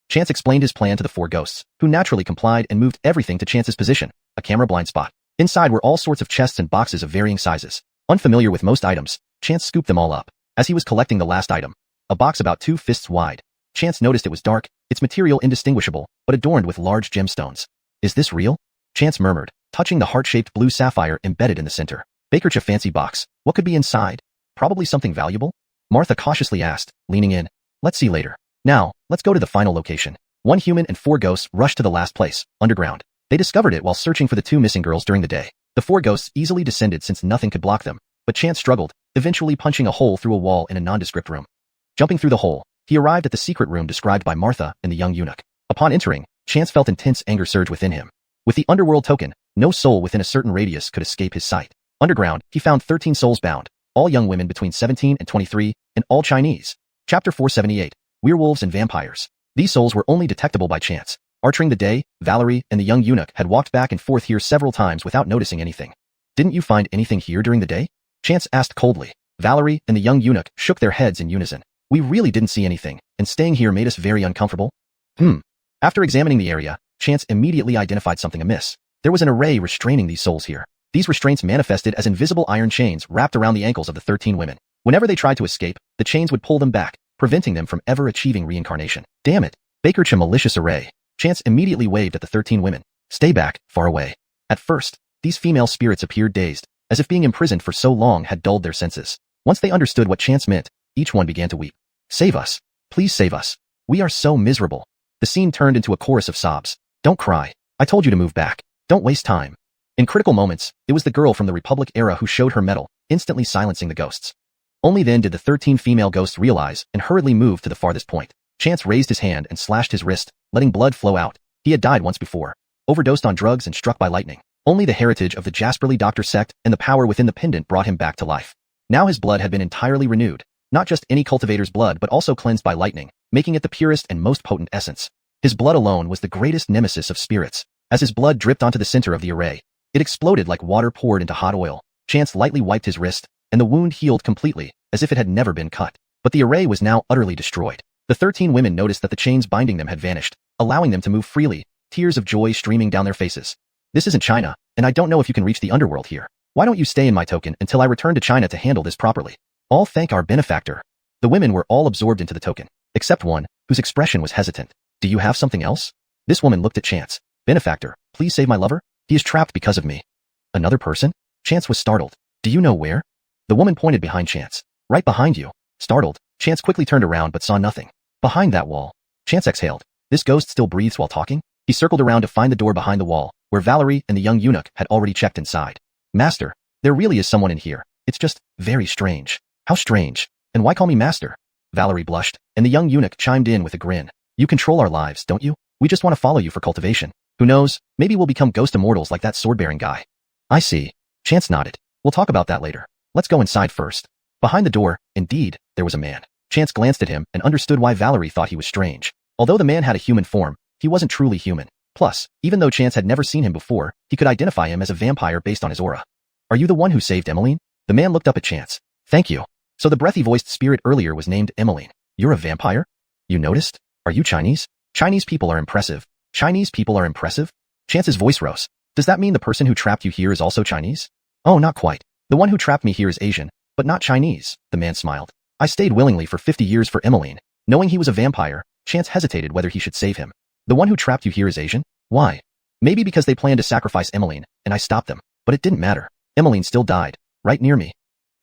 Chance explained his plan to the four ghosts, who naturally complied and moved everything to Chance's position, a camera blind spot. Inside were all sorts of chests and boxes of varying sizes. Unfamiliar with most items, Chance scooped them all up. As he was collecting the last item, a box about 2 fists wide, Chance noticed it was dark, its material indistinguishable, but adorned with large gemstones. Is this real? Chance murmured, touching the heart-shaped blue sapphire embedded in the center. Baker's a fancy box. What could be inside? Probably something valuable? Martha cautiously asked, leaning in. Let's see later. Now, let's go to the final location. 1 human and 4 ghosts rushed to the last place, underground. They discovered it while searching for the 2 missing girls during the day. The 4 ghosts easily descended since nothing could block them, but Chance struggled, eventually punching a hole through a wall in a nondescript room. Jumping through the hole, he arrived at the secret room described by Martha and the young eunuch. Upon entering, Chance felt intense anger surge within him. With the underworld token, no soul within a certain radius could escape his sight. Underground, he found 13 souls bound, all young women between 17 and 23, and all Chinese. Chapter 478, Werewolves and Vampires. These souls were only detectable by chance. Archering the day, Valerie and the young eunuch had walked back and forth here several times without noticing anything. Didn't you find anything here during the day? Chance asked coldly. Valerie and the young eunuch shook their heads in unison. We really didn't see anything, and staying here made us very uncomfortable. After examining the area, Chance immediately identified something amiss. There was an array restraining these souls here. These restraints manifested as invisible iron chains wrapped around the ankles of the 13 women. Whenever they tried to escape, the chains would pull them back, preventing them from ever achieving reincarnation. Damn it. Baker's a malicious array. Chance immediately waved at the 13 women. Stay back, far away. At first, these female spirits appeared dazed, as if being imprisoned for so long had dulled their senses. Once they understood what Chance meant, each one began to weep. Save us. Please save us. We are so miserable. The scene turned into a chorus of sobs. Don't cry. I told you to move back. Don't waste time. In critical moments, it was the girl from the Republic era who showed her mettle, instantly silencing the ghosts. Only then did the 13 female ghosts realize and hurriedly move to the farthest point. Chance raised his hand and slashed his wrist, letting blood flow out. He had died once before, overdosed on drugs and struck by lightning. Only the heritage of the Jasperly Doctor sect and the power within the pendant brought him back to life. Now his blood had been entirely renewed, not just any cultivator's blood but also cleansed by lightning, making it the purest and most potent essence. His blood alone was the greatest nemesis of spirits. As his blood dripped onto the center of the array, it exploded like water poured into hot oil. Chance lightly wiped his wrist, and the wound healed completely, as if it had never been cut. But the array was now utterly destroyed. The 13 women noticed that the chains binding them had vanished, allowing them to move freely, tears of joy streaming down their faces. This isn't China, and I don't know if you can reach the underworld here. Why don't you stay in my token until I return to China to handle this properly? All thank our benefactor. The women were all absorbed into the token, except one, whose expression was hesitant. Do you have something else? This woman looked at Chance. Benefactor, please save my lover. He is trapped because of me. Another person? Chance was startled. Do you know where? The woman pointed behind Chance. Right behind you. Startled, Chance quickly turned around but saw nothing. Behind that wall. Chance exhaled. This ghost still breathes while talking? He circled around to find the door behind the wall, where Valerie and the young eunuch had already checked inside. Master, there really is someone in here. It's just very strange. How strange? And why call me master? Valerie blushed, and the young eunuch chimed in with a grin. You control our lives, don't you? We just want to follow you for cultivation. Who knows, maybe we'll become ghost immortals like that sword-bearing guy. I see. Chance nodded. We'll talk about that later. Let's go inside first. Behind the door, indeed, there was a man. Chance glanced at him and understood why Valerie thought he was strange. Although the man had a human form, he wasn't truly human. Plus, even though Chance had never seen him before, he could identify him as a vampire based on his aura. Are you the one who saved Emmeline? The man looked up at Chance. Thank you. So the breathy-voiced spirit earlier was named Emmeline. You're a vampire? You noticed? Are you Chinese? Chinese people are impressive. Chinese people are impressive? Chance's voice rose. Does that mean the person who trapped you here is also Chinese? Oh, not quite. The one who trapped me here is Asian, but not Chinese, the man smiled. I stayed willingly for 50 years for Emmeline. Knowing he was a vampire, Chance hesitated whether he should save him. The one who trapped you here is Asian? Why? Maybe because they planned to sacrifice Emmeline, and I stopped them. But it didn't matter. Emmeline still died, right near me.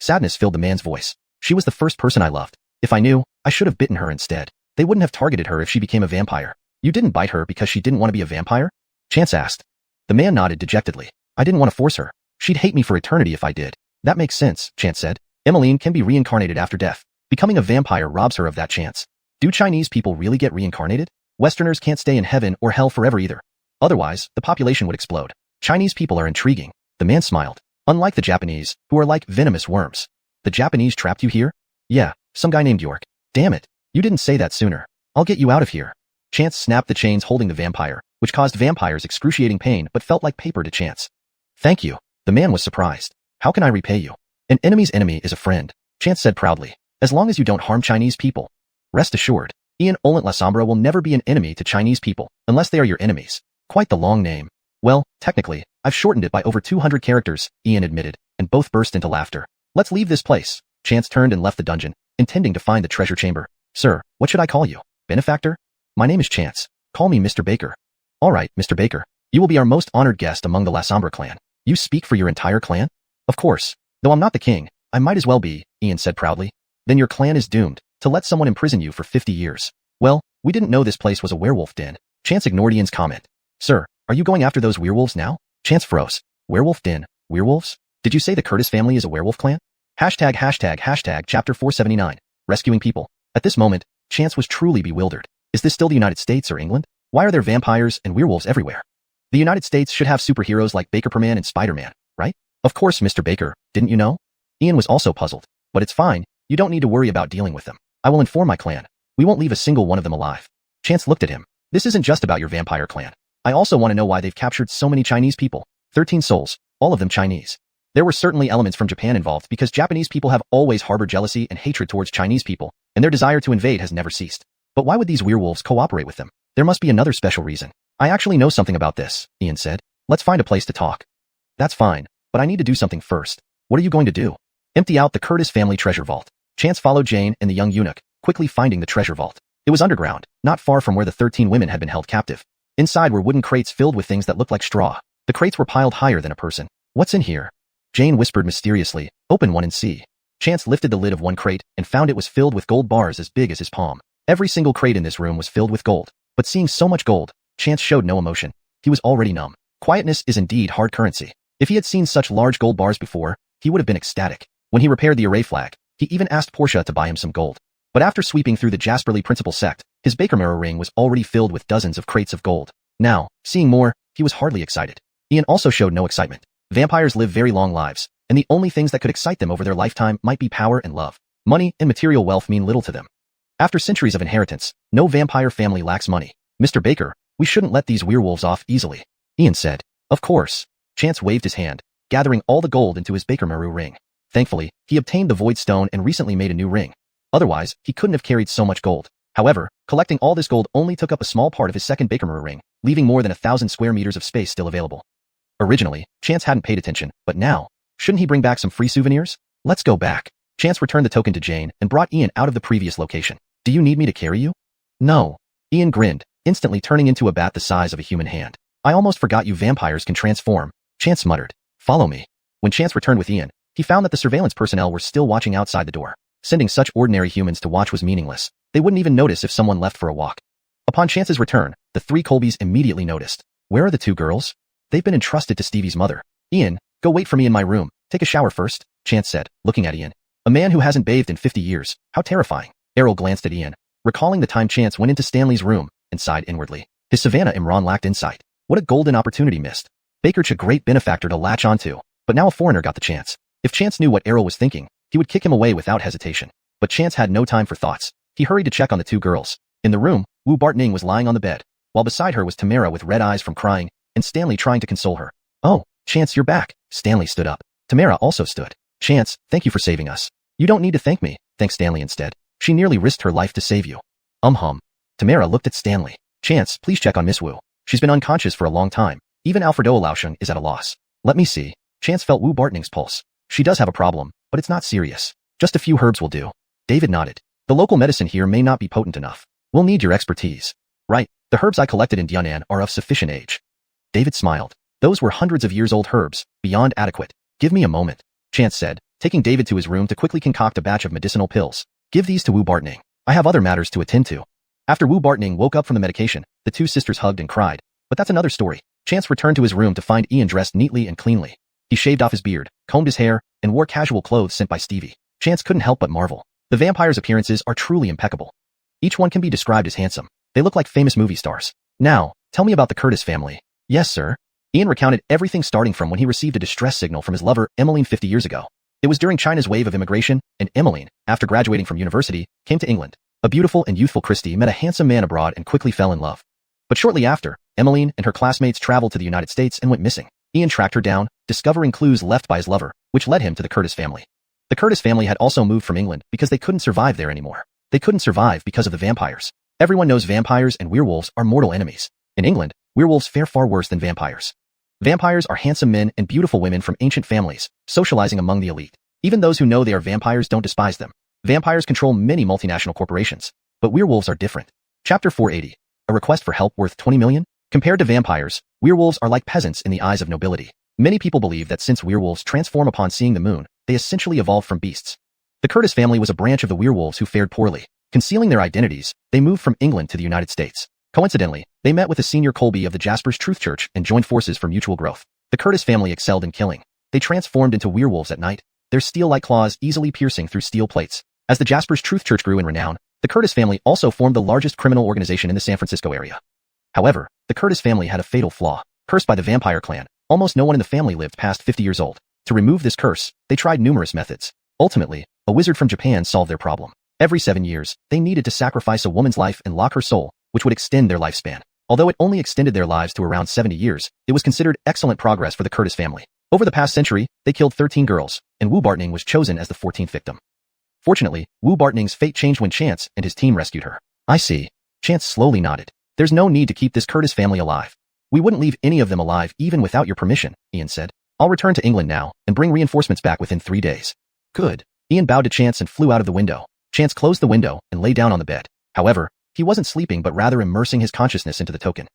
Sadness filled the man's voice. She was the first person I loved. If I knew, I should have bitten her instead. They wouldn't have targeted her if she became a vampire. You didn't bite her because she didn't want to be a vampire? Chance asked. The man nodded dejectedly. I didn't want to force her. She'd hate me for eternity if I did. That makes sense, Chance said. Emmeline can be reincarnated after death. Becoming a vampire robs her of that chance. Do Chinese people really get reincarnated? Westerners can't stay in heaven or hell forever either. Otherwise, the population would explode. Chinese people are intriguing. The man smiled. Unlike the Japanese, who are like venomous worms. The Japanese trapped you here? Yeah, some guy named York. Damn it. You didn't say that sooner. I'll get you out of here. Chance snapped the chains holding the vampire, which caused vampires excruciating pain but felt like paper to Chance. Thank you. The man was surprised. How can I repay you? An enemy's enemy is a friend, Chance said proudly. As long as you don't harm Chinese people. Rest assured, Ian Olent La Sombra will never be an enemy to Chinese people, unless they are your enemies. Quite the long name. Well, technically, I've shortened it by over 200 characters, Ian admitted, and both burst into laughter. Let's leave this place. Chance turned and left the dungeon, intending to find the treasure chamber. Sir, what should I call you? Benefactor? My name is Chance. Call me Mr. Baker. All right, Mr. Baker. You will be our most honored guest among the La Sombra clan. You speak for your entire clan? Of course. Though I'm not the king, I might as well be, Ian said proudly. Then your clan is doomed to let someone imprison you for 50 years. Well, we didn't know this place was a werewolf den. Chance ignored Ian's comment. Sir, are you going after those werewolves now? Chance froze. Werewolf den? Werewolves? Did you say the Curtis family is a werewolf clan? Hashtag chapter 479. Rescuing people. At this moment, Chance was truly bewildered. Is this still the United States or England? Why are there vampires and werewolves everywhere? The United States should have superheroes like Baker-Perman and Spider-Man, right? Of course, Mr. Baker, didn't you know? Ian was also puzzled. But it's fine, you don't need to worry about dealing with them. I will inform my clan. We won't leave a single one of them alive. Chance looked at him. This isn't just about your vampire clan. I also want to know why they've captured so many Chinese people. 13 souls, all of them Chinese. There were certainly elements from Japan involved because Japanese people have always harbored jealousy and hatred towards Chinese people, and their desire to invade has never ceased. But why would these werewolves cooperate with them? There must be another special reason. I actually know something about this, Ian said. Let's find a place to talk. That's fine, but I need to do something first. What are you going to do? Empty out the Curtis family treasure vault. Chance followed Jane and the young eunuch, quickly finding the treasure vault. It was underground, not far from where the 13 women had been held captive. Inside were wooden crates filled with things that looked like straw. The crates were piled higher than a person. What's in here? Jane whispered mysteriously. Open one and see. Chance lifted the lid of one crate and found it was filled with gold bars as big as his palm. Every single crate in this room was filled with gold. But seeing so much gold, Chance showed no emotion. He was already numb. Quietness is indeed hard currency. If he had seen such large gold bars before, he would have been ecstatic. When he repaired the array flag, he even asked Portia to buy him some gold. But after sweeping through the Jasperly Principal Sect, his Baker mirror ring was already filled with dozens of crates of gold. Now, seeing more, he was hardly excited. Ian also showed no excitement. Vampires live very long lives, and the only things that could excite them over their lifetime might be power and love. Money and material wealth mean little to them. After centuries of inheritance, no vampire family lacks money. Mr. Baker, we shouldn't let these werewolves off easily, Ian said. Of course. Chance waved his hand, gathering all the gold into his Baker Maru ring. Thankfully, he obtained the Void Stone and recently made a new ring. Otherwise, he couldn't have carried so much gold. However, collecting all this gold only took up a small part of his second Baker Maru ring, leaving more than 1,000 square meters of space still available. Originally, Chance hadn't paid attention, but now, shouldn't he bring back some free souvenirs? Let's go back. Chance returned the token to Jane and brought Ian out of the previous location. Do you need me to carry you? No. Ian grinned, instantly turning into a bat the size of a human hand. I almost forgot you vampires can transform. Chance muttered. Follow me. When Chance returned with Ian, he found that the surveillance personnel were still watching outside the door. Sending such ordinary humans to watch was meaningless. They wouldn't even notice if someone left for a walk. Upon Chance's return, the three Colbys immediately noticed. Where are the two girls? They've been entrusted to Stevie's mother. Ian, go wait for me in my room. Take a shower first, Chance said, looking at Ian. A man who hasn't bathed in 50 years. How terrifying. Errol glanced at Ian, recalling the time Chance went into Stanley's room, and sighed inwardly. His Savannah Imran lacked insight. What a golden opportunity missed. Baker's a great benefactor to latch onto, but now a foreigner got the chance. If Chance knew what Errol was thinking, he would kick him away without hesitation. But Chance had no time for thoughts. He hurried to check on the two girls. In the room, Wu Bartning was lying on the bed, while beside her was Tamara with red eyes from crying, and Stanley trying to console her. Oh, Chance, you're back. Stanley stood up. Tamara also stood. Chance, thank you for saving us. You don't need to thank me, thank Stanley instead. She nearly risked her life to save you. Tamara looked at Stanley. Chance, please check on Miss Wu. She's been unconscious for a long time. Even Alfredo Laoshun is at a loss. Let me see. Chance felt Wu Bartning's pulse. She does have a problem, but it's not serious. Just a few herbs will do. David nodded. The local medicine here may not be potent enough. We'll need your expertise. Right, the herbs I collected in Dianan are of sufficient age. David smiled. Those were hundreds of years old herbs, beyond adequate. Give me a moment, Chance said, taking David to his room to quickly concoct a batch of medicinal pills. Give these to Wu Bartning. I have other matters to attend to. After Wu Bartning woke up from the medication, the two sisters hugged and cried. But that's another story. Chance returned to his room to find Ian dressed neatly and cleanly. He shaved off his beard, combed his hair, and wore casual clothes sent by Stevie. Chance couldn't help but marvel. The vampires' appearances are truly impeccable. Each one can be described as handsome. They look like famous movie stars. Now, tell me about the Curtis family. Yes, sir. Ian recounted everything starting from when he received a distress signal from his lover, Emmeline, 50 years ago. It was during China's wave of immigration, and Emmeline, after graduating from university, came to England. A beautiful and youthful Christie met a handsome man abroad and quickly fell in love. But shortly after, Emmeline and her classmates traveled to the United States and went missing. Ian tracked her down, discovering clues left by his lover, which led him to the Curtis family. The Curtis family had also moved from England because they couldn't survive there anymore. They couldn't survive because of the vampires. Everyone knows vampires and werewolves are mortal enemies. In England, werewolves fare far worse than vampires. Vampires are handsome men and beautiful women from ancient families, socializing among the elite. Even those who know they are vampires don't despise them. Vampires control many multinational corporations. But werewolves are different. Chapter 480. A request for help worth 20 million? Compared to vampires, werewolves are like peasants in the eyes of nobility. Many people believe that since werewolves transform upon seeing the moon, they essentially evolved from beasts. The Curtis family was a branch of the werewolves who fared poorly. Concealing their identities, they moved from England to the United States. Coincidentally, they met with a senior Colby of the Jasper's Truth Church and joined forces for mutual growth. The Curtis family excelled in killing. They transformed into werewolves at night, their steel-like claws easily piercing through steel plates. As the Jasper's Truth Church grew in renown, the Curtis family also formed the largest criminal organization in the San Francisco area. However, the Curtis family had a fatal flaw. Cursed by the vampire clan, almost no one in the family lived past 50 years old. To remove this curse, they tried numerous methods. Ultimately, a wizard from Japan solved their problem. Every 7 years, they needed to sacrifice a woman's life and lock her soul, which would extend their lifespan. Although it only extended their lives to around 70 years, it was considered excellent progress for the Curtis family. Over the past century, they killed 13 girls, and Wu Bartning was chosen as the 14th victim. Fortunately, Wu Bartning's fate changed when Chance and his team rescued her. I see. Chance slowly nodded. There's no need to keep this Curtis family alive. We wouldn't leave any of them alive even without your permission, Ian said. I'll return to England now and bring reinforcements back within 3 days. Good. Ian bowed to Chance and flew out of the window. Chance closed the window and lay down on the bed. However, he wasn't sleeping but rather immersing his consciousness into the token.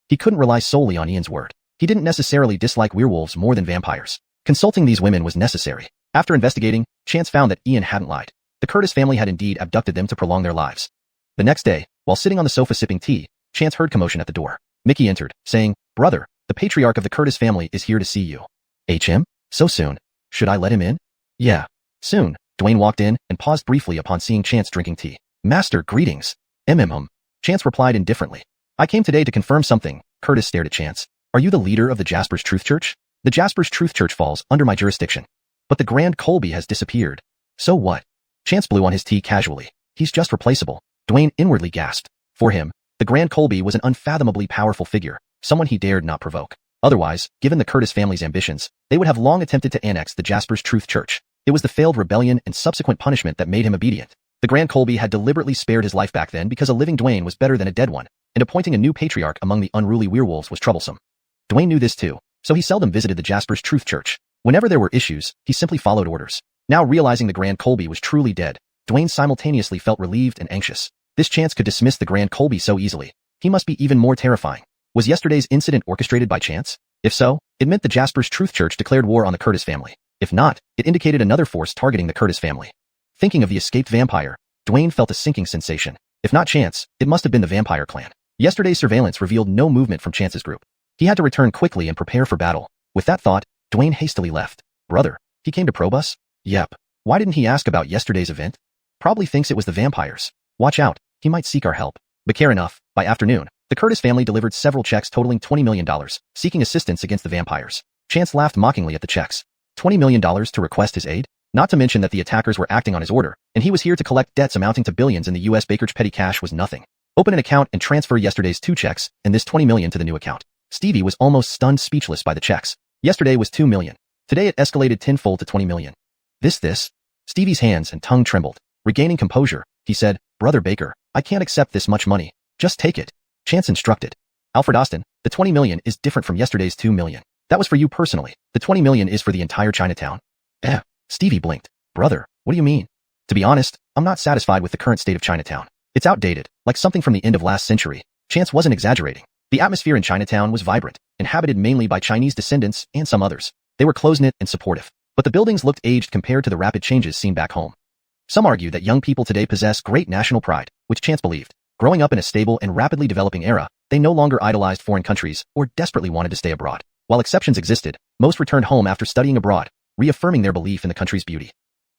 He couldn't rely solely on Ian's word. He didn't necessarily dislike werewolves more than vampires. Consulting these women was necessary. After investigating, Chance found that Ian hadn't lied. The Curtis family had indeed abducted them to prolong their lives. The next day, while sitting on the sofa sipping tea, Chance heard commotion at the door. Mickey entered, saying, "Brother, the patriarch of the Curtis family is here to see you." "HM? So soon? Should I let him in?" "Yeah. Soon." Dwayne walked in and paused briefly upon seeing Chance drinking tea. "Master, greetings." Chance replied indifferently. "I came today to confirm something." Curtis stared at Chance. "Are you the leader of the Jasper's Truth Church?" "The Jasper's Truth Church falls under my jurisdiction. But the Grand Colby has disappeared." "So what?" Chance blew on his tea casually. "He's just replaceable." Dwayne inwardly gasped. For him, the Grand Colby was an unfathomably powerful figure, someone he dared not provoke. Otherwise, given the Curtis family's ambitions, they would have long attempted to annex the Jasper's Truth Church. It was the failed rebellion and subsequent punishment that made him obedient. The Grand Colby had deliberately spared his life back then because a living Dwayne was better than a dead one, and appointing a new patriarch among the unruly werewolves was troublesome. Dwayne knew this too, so he seldom visited the Jasper's Truth Church. Whenever there were issues, he simply followed orders. Now realizing the Grand Colby was truly dead, Dwayne simultaneously felt relieved and anxious. This Chance could dismiss the Grand Colby so easily. He must be even more terrifying. Was yesterday's incident orchestrated by Chance? If so, it meant the Jasper's Truth Church declared war on the Curtis family. If not, it indicated another force targeting the Curtis family. Thinking of the escaped vampire, Dwayne felt a sinking sensation. If not Chance, it must have been the vampire clan. Yesterday's surveillance revealed no movement from Chance's group. He had to return quickly and prepare for battle. With that thought, Dwayne hastily left. Brother, he came to probe us? Yep. Why didn't he ask about yesterday's event? Probably thinks it was the vampires. Watch out, he might seek our help. But care enough, by afternoon, the Curtis family delivered several checks totaling $20 million, seeking assistance against the vampires. Chance laughed mockingly at the checks. $20 million to request his aid? Not to mention that the attackers were acting on his order, and he was here to collect debts amounting to billions in the U.S. Baker's petty cash was nothing. Open an account and transfer yesterday's 2 checks, and this $20 million to the new account. Stevie was almost stunned speechless by the checks. Yesterday was $2 million. Today it escalated tenfold to $20 million. This? Stevie's hands and tongue trembled. Regaining composure, he said, "Brother Baker, I can't accept this much money. Just take it." Chance instructed. "Alfred Austin, the $20 million is different from yesterday's $2 million. That was for you personally. The $20 million is for the entire Chinatown." Stevie blinked. "Brother, what do you mean?" "To be honest, I'm not satisfied with the current state of Chinatown. It's outdated, like something from the end of last century." Chance wasn't exaggerating. The atmosphere in Chinatown was vibrant, inhabited mainly by Chinese descendants and some others. They were close-knit and supportive. but the buildings looked aged compared to the rapid changes seen back home. Some argue that young people today possess great national pride, which Chance believed. Growing up in a stable and rapidly developing era, they no longer idolized foreign countries or desperately wanted to stay abroad. While exceptions existed, most returned home after studying abroad, reaffirming their belief in the country's beauty.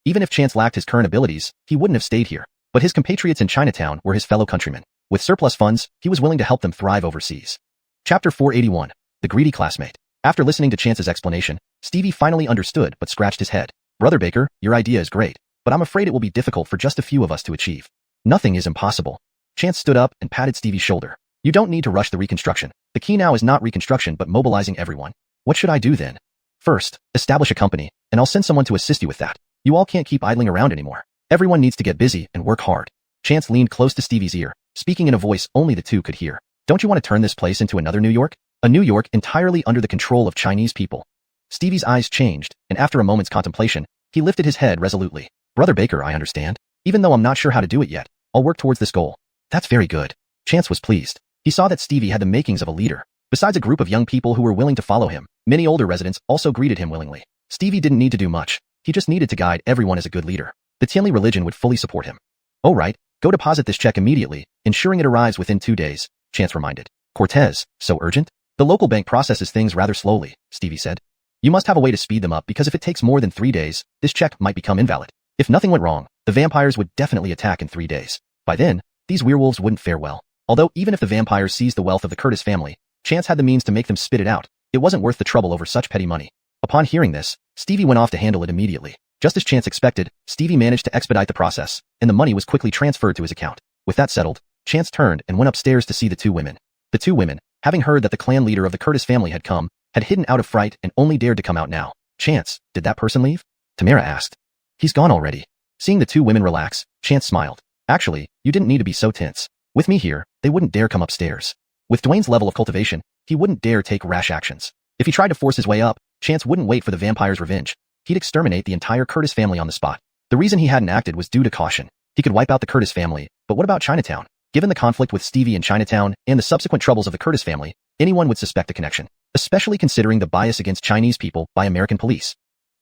Even if Chance lacked his current abilities, he wouldn't have stayed here. But his compatriots in Chinatown were his fellow countrymen. With surplus funds, he was willing to help them thrive overseas. Chapter 481. The Greedy Classmate. After listening to Chance's explanation, Stevie finally understood but scratched his head. Brother Baker, your idea is great, but I'm afraid it will be difficult for just a few of us to achieve. Nothing is impossible. Chance stood up and patted Stevie's shoulder. You don't need to rush the reconstruction. The key now is not reconstruction but mobilizing everyone. What should I do then? First, establish a company, and I'll send someone to assist you with that. You all can't keep idling around anymore. Everyone needs to get busy and work hard. Chance leaned close to Stevie's ear, speaking in a voice only the two could hear. Don't you want to turn this place into another New York? A New York entirely under the control of Chinese people. Stevie's eyes changed, and after a moment's contemplation, he lifted his head resolutely. Brother Baker, I understand. Even though I'm not sure how to do it yet, I'll work towards this goal. That's very good. Chance was pleased. He saw that Stevie had the makings of a leader. Besides a group of young people who were willing to follow him, many older residents also greeted him willingly. Stevie didn't need to do much. He just needed to guide everyone as a good leader. The Tianli religion would fully support him. Oh right, go deposit this check immediately, ensuring it arrives within 2 days, Chance reminded. Cortez, so urgent? The local bank processes things rather slowly, Stevie said. You must have a way to speed them up because if it takes more than 3 days, this check might become invalid. If nothing went wrong, the vampires would definitely attack in 3 days. By then, these werewolves wouldn't fare well. Although even if the vampires seized the wealth of the Curtis family, Chance had the means to make them spit it out. It wasn't worth the trouble over such petty money. Upon hearing this, Stevie went off to handle it immediately. Just as Chance expected, Stevie managed to expedite the process, and the money was quickly transferred to his account. With that settled, Chance turned and went upstairs to see the two women. The two women, having heard that the clan leader of the Curtis family had come, had hidden out of fright and only dared to come out now. Chance, did that person leave? Tamara asked. He's gone already. Seeing the two women relax, Chance smiled. Actually, you didn't need to be so tense. With me here, they wouldn't dare come upstairs. With Dwayne's level of cultivation, he wouldn't dare take rash actions. If he tried to force his way up, Chance wouldn't wait for the vampire's revenge. He'd exterminate the entire Curtis family on the spot. The reason he hadn't acted was due to caution. He could wipe out the Curtis family, but what about Chinatown? Given the conflict with Stevie and Chinatown and the subsequent troubles of the Curtis family, anyone would suspect a connection, especially considering the bias against Chinese people by American police.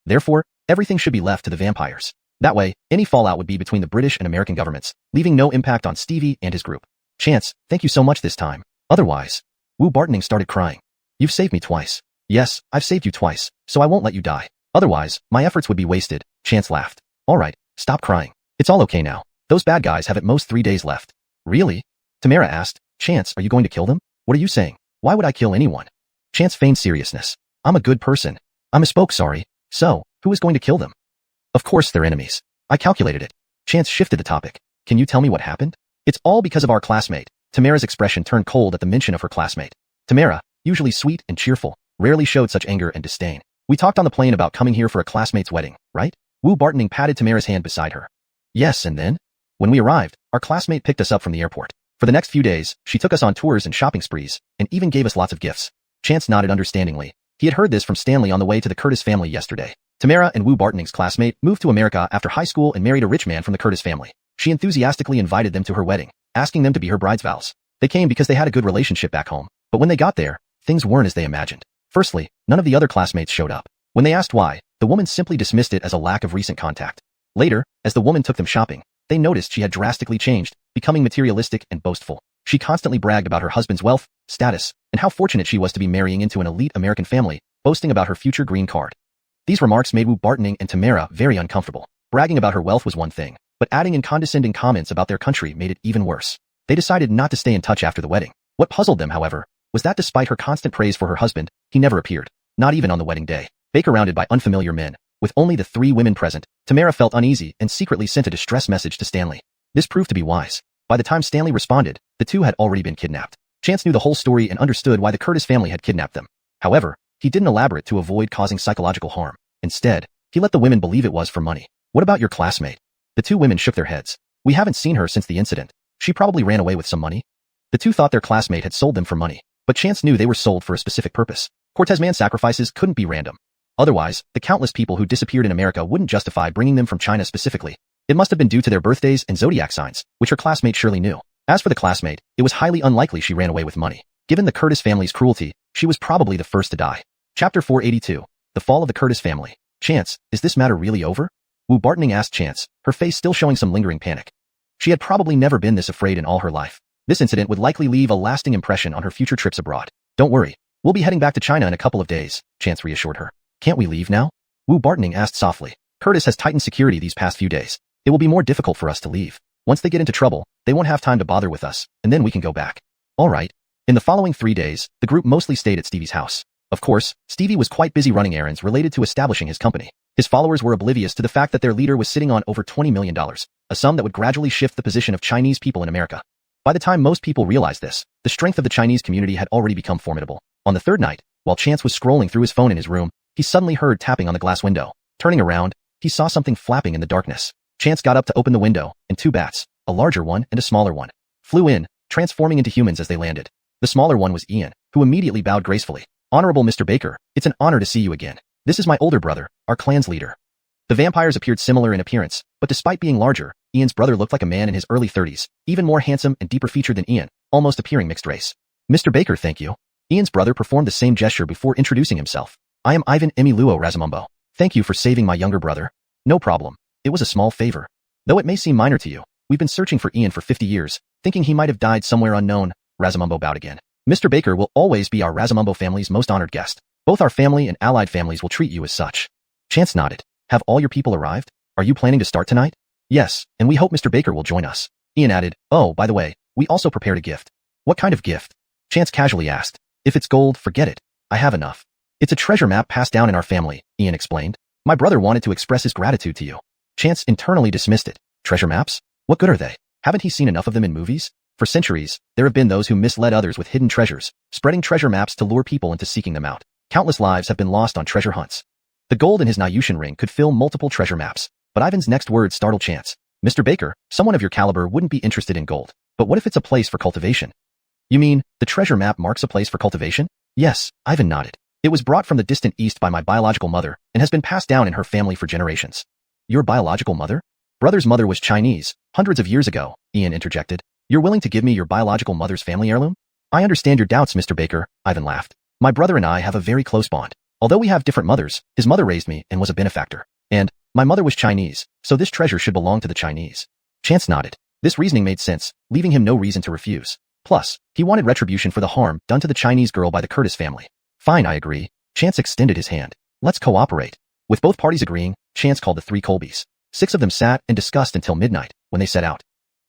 Therefore, everything should be left to the vampires. That way, any fallout would be between the British and American governments, leaving no impact on Stevie and his group. Chance, thank you so much this time. Otherwise, Wu Bartoning started crying. You've saved me twice. Yes, I've saved you twice, so I won't let you die. Otherwise, my efforts would be wasted, Chance laughed. All right, stop crying. It's all okay now. Those bad guys have at most 3 days left. Really? Tamara asked. Chance, are you going to kill them? What are you saying? Why would I kill anyone? Chance feigned seriousness. I'm a good person. I misspoke, sorry. So, who is going to kill them? Of course they're enemies. I calculated it. Chance shifted the topic. Can you tell me what happened? It's all because of our classmate. Tamara's expression turned cold at the mention of her classmate. Tamara, usually sweet and cheerful, rarely showed such anger and disdain. We talked on the plane about coming here for a classmate's wedding, right? Wu Bartoning patted Tamara's hand beside her. Yes, and then? When we arrived, our classmate picked us up from the airport. For the next few days, she took us on tours and shopping sprees, and even gave us lots of gifts. Chance nodded understandingly. He had heard this from Stanley on the way to the Curtis family yesterday. Tamara and Wu Bartoning's classmate moved to America after high school and married a rich man from the Curtis family. She enthusiastically invited them to her wedding, asking them to be her bridesvows. They came because they had a good relationship back home, but when they got there, things weren't as they imagined. Firstly, none of the other classmates showed up. When they asked why, the woman simply dismissed it as a lack of recent contact. Later, as the woman took them shopping, they noticed she had drastically changed, becoming materialistic and boastful. She constantly bragged about her husband's wealth, status, and how fortunate she was to be marrying into an elite American family, boasting about her future green card. These remarks made Wu Bartoning and Tamara very uncomfortable. Bragging about her wealth was one thing, but adding in condescending comments about their country made it even worse. They decided not to stay in touch after the wedding. What puzzled them, however, was that despite her constant praise for her husband, he never appeared, not even on the wedding day. Surrounded by unfamiliar men, with only the 3 women present, Tamara felt uneasy and secretly sent a distress message to Stanley. This proved to be wise. By the time Stanley responded, the two had already been kidnapped. Chance knew the whole story and understood why the Curtis family had kidnapped them. However, he didn't elaborate to avoid causing psychological harm. Instead, he let the women believe it was for money. What about your classmate? The 2 women shook their heads. We haven't seen her since the incident. She probably ran away with some money. The 2 thought their classmate had sold them for money, but Chance knew they were sold for a specific purpose. Cortez man sacrifices couldn't be random. Otherwise, the countless people who disappeared in America wouldn't justify bringing them from China specifically. It must have been due to their birthdays and zodiac signs, which her classmate surely knew. As for the classmate, it was highly unlikely she ran away with money. Given the Curtis family's cruelty, she was probably the first to die. Chapter 482. The Fall of the Curtis Family. Chance, is this matter really over? Wu Bartoning asked Chance, her face still showing some lingering panic. She had probably never been this afraid in all her life. This incident would likely leave a lasting impression on her future trips abroad. Don't worry, we'll be heading back to China in a couple of days, Chance reassured her. Can't we leave now? Wu Bartoning asked softly. Curtis has tightened security these past few days. It will be more difficult for us to leave. Once they get into trouble, they won't have time to bother with us, and then we can go back. All right. In the following 3 days, the group mostly stayed at Stevie's house. Of course, Stevie was quite busy running errands related to establishing his company. His followers were oblivious to the fact that their leader was sitting on over $20 million, a sum that would gradually shift the position of Chinese people in America. By the time most people realized this, the strength of the Chinese community had already become formidable. On the third night, while Chance was scrolling through his phone in his room, he suddenly heard tapping on the glass window. Turning around, he saw something flapping in the darkness. Chance got up to open the window, and 2 bats, a larger one and a smaller one, flew in, transforming into humans as they landed. The smaller one was Ian, who immediately bowed gracefully. Honorable Mr. Baker, it's an honor to see you again. This is my older brother, our clan's leader. The vampires appeared similar in appearance, but despite being larger, Ian's brother looked like a man in his early 30s, even more handsome and deeper featured than Ian, almost appearing mixed race. Mr. Baker, thank you. Ian's brother performed the same gesture before introducing himself. I am Ivan Emiluo Razamumbo. Thank you for saving my younger brother. No problem. It was a small favor. Though it may seem minor to you, we've been searching for Ian for 50 years, thinking he might have died somewhere unknown. Razamumbo bowed again. Mr. Baker will always be our Razamumbo family's most honored guest. Both our family and allied families will treat you as such. Chance nodded. Have all your people arrived? Are you planning to start tonight? Yes, and we hope Mr. Baker will join us. Ian added, oh, by the way, we also prepared a gift. What kind of gift? Chance casually asked. If it's gold, forget it. I have enough. It's a treasure map passed down in our family, Ian explained. My brother wanted to express his gratitude to you. Chance internally dismissed it. Treasure maps? What good are they? Haven't he seen enough of them in movies? For centuries, there have been those who misled others with hidden treasures, spreading treasure maps to lure people into seeking them out. Countless lives have been lost on treasure hunts. The gold in his Nayushin ring could fill multiple treasure maps, but Ivan's next words startled Chance. Mr. Baker, someone of your caliber wouldn't be interested in gold. But what if it's a place for cultivation? You mean, the treasure map marks a place for cultivation? Yes, Ivan nodded. It was brought from the distant east by my biological mother and has been passed down in her family for generations. Your biological mother? Brother's mother was Chinese, hundreds of years ago, Ian interjected. You're willing to give me your biological mother's family heirloom? I understand your doubts, Mr. Baker, Ivan laughed. My brother and I have a very close bond. Although we have different mothers, his mother raised me and was a benefactor. And, my mother was Chinese, so this treasure should belong to the Chinese. Chance nodded. This reasoning made sense, leaving him no reason to refuse. Plus, he wanted retribution for the harm done to the Chinese girl by the Curtis family. Fine, I agree. Chance extended his hand. Let's cooperate. With both parties agreeing, Chance called the 3 Colbys. 6 of them sat and discussed until midnight, when they set out.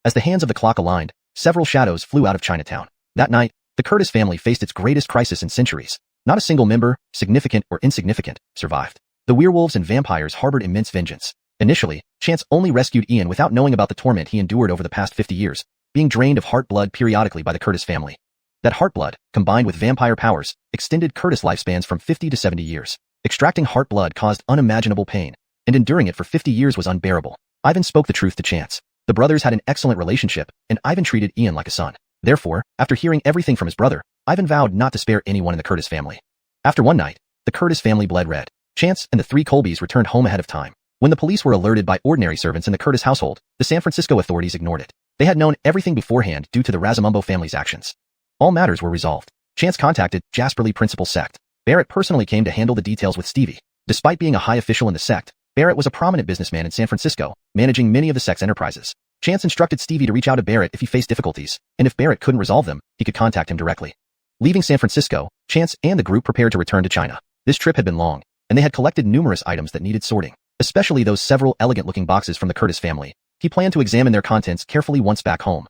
As the hands of the clock aligned, several shadows flew out of Chinatown. That night, the Curtis family faced its greatest crisis in centuries. Not a single member, significant or insignificant, survived. The werewolves and vampires harbored immense vengeance. Initially, Chance only rescued Ian without knowing about the torment he endured over the past 50 years, being drained of heart blood periodically by the Curtis family. That heart blood, combined with vampire powers, extended Curtis lifespans from 50 to 70 years. Extracting heart blood caused unimaginable pain, and enduring it for 50 years was unbearable. Ivan spoke the truth to Chance. The brothers had an excellent relationship, and Ivan treated Ian like a son. Therefore, after hearing everything from his brother, Ivan vowed not to spare anyone in the Curtis family. After one night, the Curtis family bled red. Chance and the 3 Colbys returned home ahead of time. When the police were alerted by ordinary servants in the Curtis household, the San Francisco authorities ignored it. They had known everything beforehand due to the Razamumbo family's actions. All matters were resolved. Chance contacted Jasperly Principal Sect. Barrett personally came to handle the details with Stevie. Despite being a high official in the sect, Barrett was a prominent businessman in San Francisco, managing many of the sect's enterprises. Chance instructed Stevie to reach out to Barrett if he faced difficulties, and if Barrett couldn't resolve them, he could contact him directly. Leaving San Francisco, Chance and the group prepared to return to China. This trip had been long, and they had collected numerous items that needed sorting, especially those several elegant-looking boxes from the Curtis family. He planned to examine their contents carefully once back home.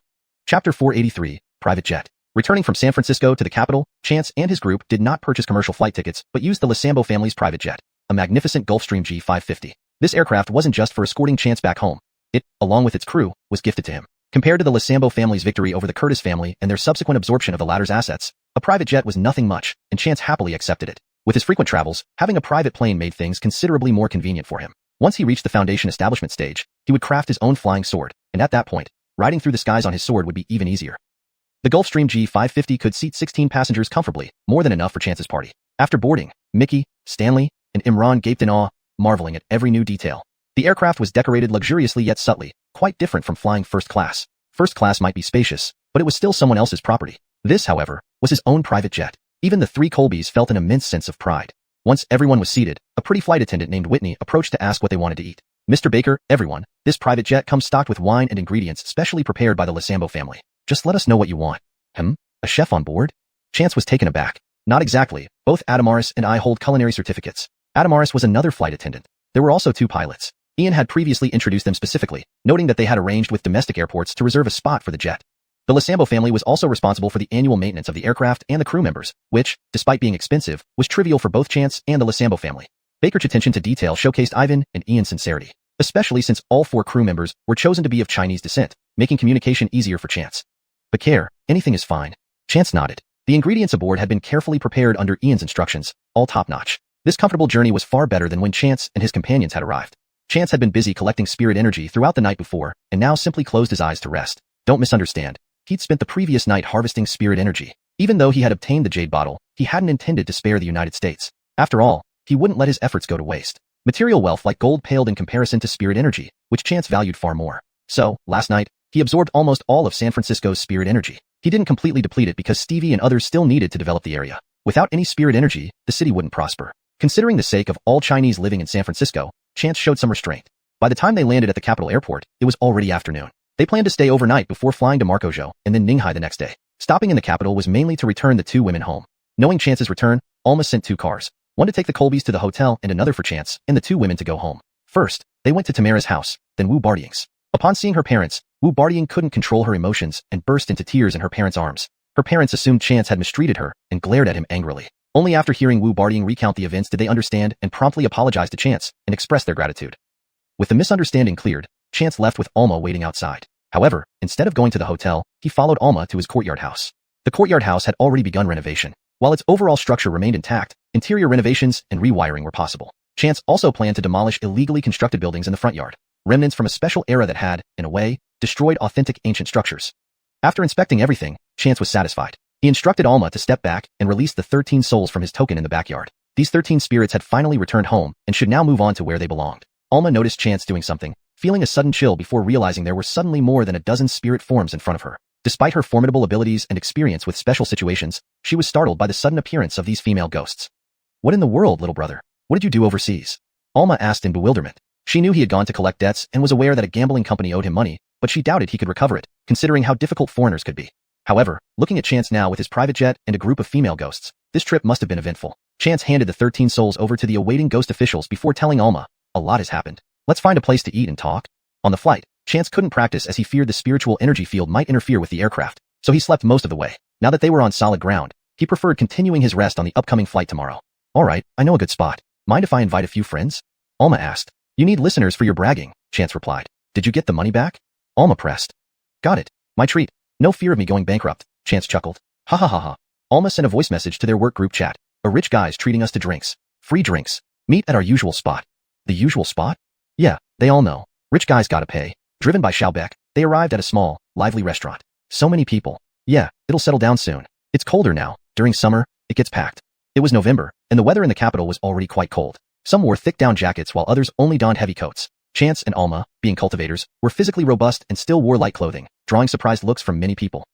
Chapter 483, Private Jet. Returning from San Francisco to the capital, Chance and his group did not purchase commercial flight tickets but used the Lasambo family's private jet, a magnificent Gulfstream G550. This aircraft wasn't just for escorting Chance back home. It, along with its crew, was gifted to him. Compared to the Lasambo family's victory over the Curtis family and their subsequent absorption of the latter's assets, a private jet was nothing much, and Chance happily accepted it. With his frequent travels, having a private plane made things considerably more convenient for him. Once he reached the Foundation establishment stage, he would craft his own flying sword, and at that point, riding through the skies on his sword would be even easier. The Gulfstream G550 could seat 16 passengers comfortably, more than enough for Chance's party. After boarding, Mickey, Stanley, and Imran gaped in awe, marveling at every new detail. The aircraft was decorated luxuriously yet subtly, quite different from flying first class. First class might be spacious, but it was still someone else's property. This, however, was his own private jet. Even the 3 Colbys felt an immense sense of pride. Once everyone was seated, a pretty flight attendant named Whitney approached to ask what they wanted to eat. Mr. Baker, everyone, this private jet comes stocked with wine and ingredients specially prepared by the Lasambo family. Just let us know what you want. A chef on board? Chance was taken aback. Not exactly. Both Adamaris and I hold culinary certificates. Adamaris was another flight attendant. There were also 2 pilots. Ian had previously introduced them specifically, noting that they had arranged with domestic airports to reserve a spot for the jet. The Lasambo family was also responsible for the annual maintenance of the aircraft and the crew members, which, despite being expensive, was trivial for both Chance and the Lasambo family. Baker's attention to detail showcased Ivan and Ian's sincerity, especially since all 4 crew members were chosen to be of Chinese descent, making communication easier for Chance. Bakir, anything is fine. Chance nodded. The ingredients aboard had been carefully prepared under Ian's instructions, all top-notch. This comfortable journey was far better than when Chance and his companions had arrived. Chance had been busy collecting spirit energy throughout the night before, and now simply closed his eyes to rest. Don't misunderstand. He'd spent the previous night harvesting spirit energy. Even though he had obtained the jade bottle, he hadn't intended to spare the United States. After all, he wouldn't let his efforts go to waste. Material wealth like gold paled in comparison to spirit energy, which Chance valued far more. So, last night, he absorbed almost all of San Francisco's spirit energy. He didn't completely deplete it because Stevie and others still needed to develop the area. Without any spirit energy, the city wouldn't prosper. Considering the sake of all Chinese living in San Francisco, Chance showed some restraint. By the time they landed at the capital airport, it was already afternoon. They planned to stay overnight before flying to Marcojo and then Ninghai the next day. Stopping in the capital was mainly to return the 2 women home. Knowing Chance's return, Alma sent 2 cars, one to take the Colbys to the hotel and another for Chance and the 2 women to go home. First, they went to Tamara's house, then Wu Bardiang's. Upon seeing her parents, Wu Bardiang couldn't control her emotions and burst into tears in her parents' arms. Her parents assumed Chance had mistreated her and glared at him angrily. Only after hearing Wu Bardiang recount the events did they understand and promptly apologize to Chance and express their gratitude. With the misunderstanding cleared, Chance left with Alma waiting outside. However, instead of going to the hotel, he followed Alma to his courtyard house. The courtyard house had already begun renovation. While its overall structure remained intact, interior renovations and rewiring were possible. Chance also planned to demolish illegally constructed buildings in the front yard, remnants from a special era that had, in a way, destroyed authentic ancient structures. After inspecting everything, Chance was satisfied. He instructed Alma to step back and release the 13 souls from his token in the backyard. These 13 spirits had finally returned home and should now move on to where they belonged. Alma noticed Chance doing something, feeling a sudden chill before realizing there were suddenly more than a dozen spirit forms in front of her. Despite her formidable abilities and experience with special situations, she was startled by the sudden appearance of these female ghosts. What in the world, little brother? What did you do overseas? Alma asked in bewilderment. She knew he had gone to collect debts and was aware that a gambling company owed him money, but she doubted he could recover it, considering how difficult foreigners could be. However, looking at Chance now with his private jet and a group of female ghosts, this trip must have been eventful. Chance handed the 13 souls over to the awaiting ghost officials before telling Alma, "A lot has happened. Let's find a place to eat and talk." On the flight, Chance couldn't practice as he feared the spiritual energy field might interfere with the aircraft, so he slept most of the way. Now that they were on solid ground, he preferred continuing his rest on the upcoming flight tomorrow. "Alright, I know a good spot. Mind if I invite a few friends?" Alma asked. "You need listeners for your bragging," Chance replied. "Did you get the money back?" Alma pressed. "Got it. My treat. No fear of me going bankrupt," Chance chuckled. "Ha ha ha ha." Alma sent a voice message to their work group chat. "A rich guy's treating us to drinks. Free drinks. Meet at our usual spot." The usual spot? Yeah, they all know. Rich guys gotta pay. Driven by Schaubek, they arrived at a small, lively restaurant. So many people. Yeah, it'll settle down soon. It's colder now. During summer, it gets packed. It was November, and the weather in the capital was already quite cold. Some wore thick down jackets while others only donned heavy coats. Chance and Alma, being cultivators, were physically robust and still wore light clothing, drawing surprised looks from many people.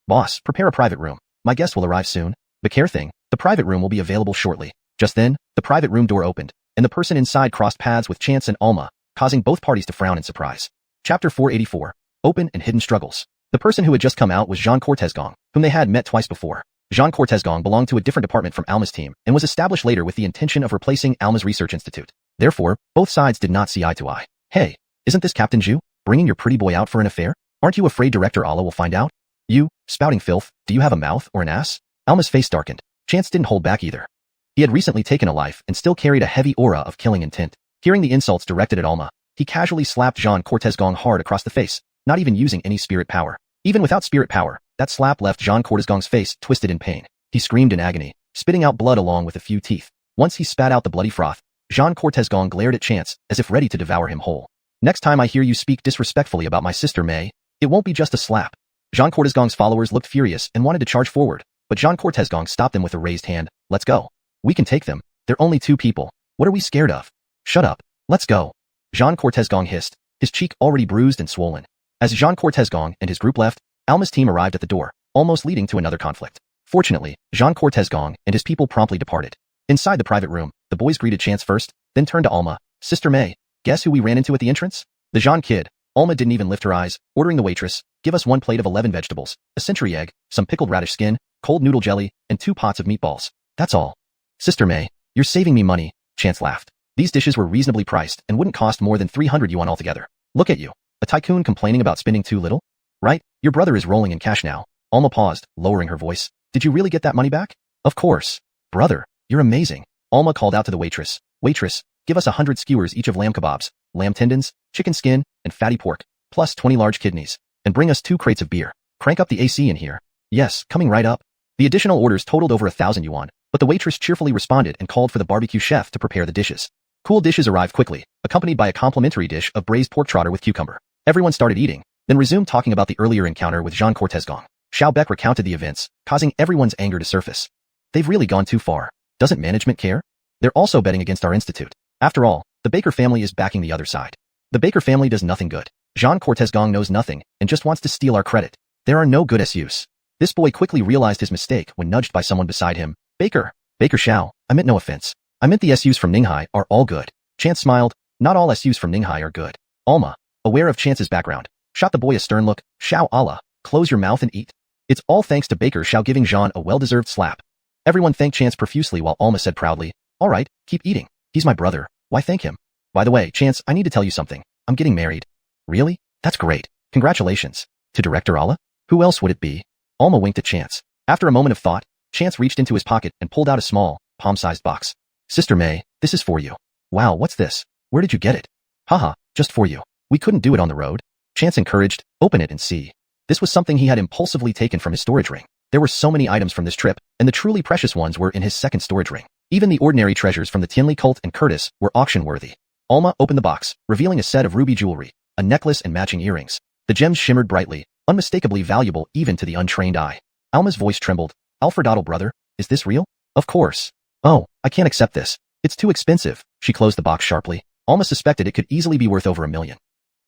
"Boss, prepare a private room. My guest will arrive soon." The care thing, the private room will be available shortly. Just then, the private room door opened, and the person inside crossed paths with Chance and Alma, causing both parties to frown in surprise. Chapter 484. Open and Hidden Struggles. The person who had just come out was Jean Cortez-Gong, whom they had met twice before. Jean Cortez-Gong belonged to a different department from Alma's team and was established later with the intention of replacing Alma's research institute. Therefore, both sides did not see eye to eye. "Hey, isn't this Captain Zhu, bringing your pretty boy out for an affair? Aren't you afraid Director Allah will find out? You, spouting filth, do you have a mouth or an ass?" Alma's face darkened. Chance didn't hold back either. He had recently taken a life and still carried a heavy aura of killing intent. Hearing the insults directed at Alma, he casually slapped Jean Cortez-Gong hard across the face, not even using any spirit power. Even without spirit power, that slap left Jean Cortez-Gong's face twisted in pain. He screamed in agony, spitting out blood along with a few teeth. Once he spat out the bloody froth, Jean Cortez-Gong glared at Chance as if ready to devour him whole. "Next time I hear you speak disrespectfully about my sister May, it won't be just a slap." Jean Cortez-Gong's followers looked furious and wanted to charge forward, but Jean Cortez-Gong stopped them with a raised hand. "Let's go. We can take them. They're only 2 people. What are we scared of? Shut up. Let's go." Jean Cortez-Gong hissed, his cheek already bruised and swollen. As Jean Cortez-Gong and his group left, Alma's team arrived at the door, almost leading to another conflict. Fortunately, Jean Cortez-Gong and his people promptly departed. Inside the private room, The boys greeted Chance first, then turned to Alma. Sister May, guess who we ran into at the entrance? The Jean kid. Alma didn't even lift her eyes, ordering the waitress, give us 1 plate of 11 vegetables, a century egg, some pickled radish skin, cold noodle jelly, and 2 pots of meatballs. That's all. Sister May, you're saving me money, Chance laughed. These dishes were reasonably priced and wouldn't cost more than 300 yuan altogether. Look at you. A tycoon complaining about spending too little? Right? Your brother is rolling in cash now. Alma paused, lowering her voice. Did you really get that money back? Of course. Brother, you're amazing. Alma called out to the waitress. Waitress, give us 100 skewers each of lamb kebabs, lamb tendons, chicken skin, and fatty pork, plus 20 large kidneys. And bring us 2 crates of beer. Crank up the AC in here. Yes, coming right up. The additional orders totaled over 1,000 yuan, but the waitress cheerfully responded and called for the barbecue chef to prepare the dishes. Cool dishes arrived quickly, accompanied by a complimentary dish of braised pork trotter with cucumber. Everyone started eating, then resumed talking about the earlier encounter with Jean Cortez-Gong. Xiao Beck recounted the events, causing everyone's anger to surface. They've really gone too far. Doesn't management care? They're also betting against our institute. After all, the Baker family is backing the other side. The Baker family does nothing good. Jean Cortez-Gong knows nothing and just wants to steal our credit. There are no good SUs. This boy quickly realized his mistake when nudged by someone beside him. Baker Xiao, I meant no offense. I meant the SUs from Ninghai are all good. Chance smiled. Not all SUs from Ninghai are good. Alma, aware of Chance's background, shot the boy a stern look. Xiao Allah, close your mouth and eat. It's all thanks to Baker Xiao giving Jean a well-deserved slap. Everyone thanked Chance profusely while Alma said proudly, all right, keep eating. He's my brother. Why thank him? By the way, Chance, I need to tell you something. I'm getting married. Really? That's great. Congratulations. To Director Allah? Who else would it be? Alma winked at Chance. After a moment of thought, Chance reached into his pocket and pulled out a small, palm-sized box. Sister May, this is for you. Wow, what's this? Where did you get it? Haha, just for you. We couldn't do it on the road. Chance encouraged, open it and see. This was something he had impulsively taken from his storage ring. There were so many items from this trip, and the truly precious ones were in his second storage ring. Even the ordinary treasures from the Tianli cult and Curtis were auction-worthy. Alma opened the box, revealing a set of ruby jewelry, a necklace and matching earrings. The gems shimmered brightly, unmistakably valuable even to the untrained eye. Alma's voice trembled. Alfredaddle brother, is this real? Of course. Oh, I can't accept this. It's too expensive. She closed the box sharply. Alma suspected it could easily be worth over 1 million.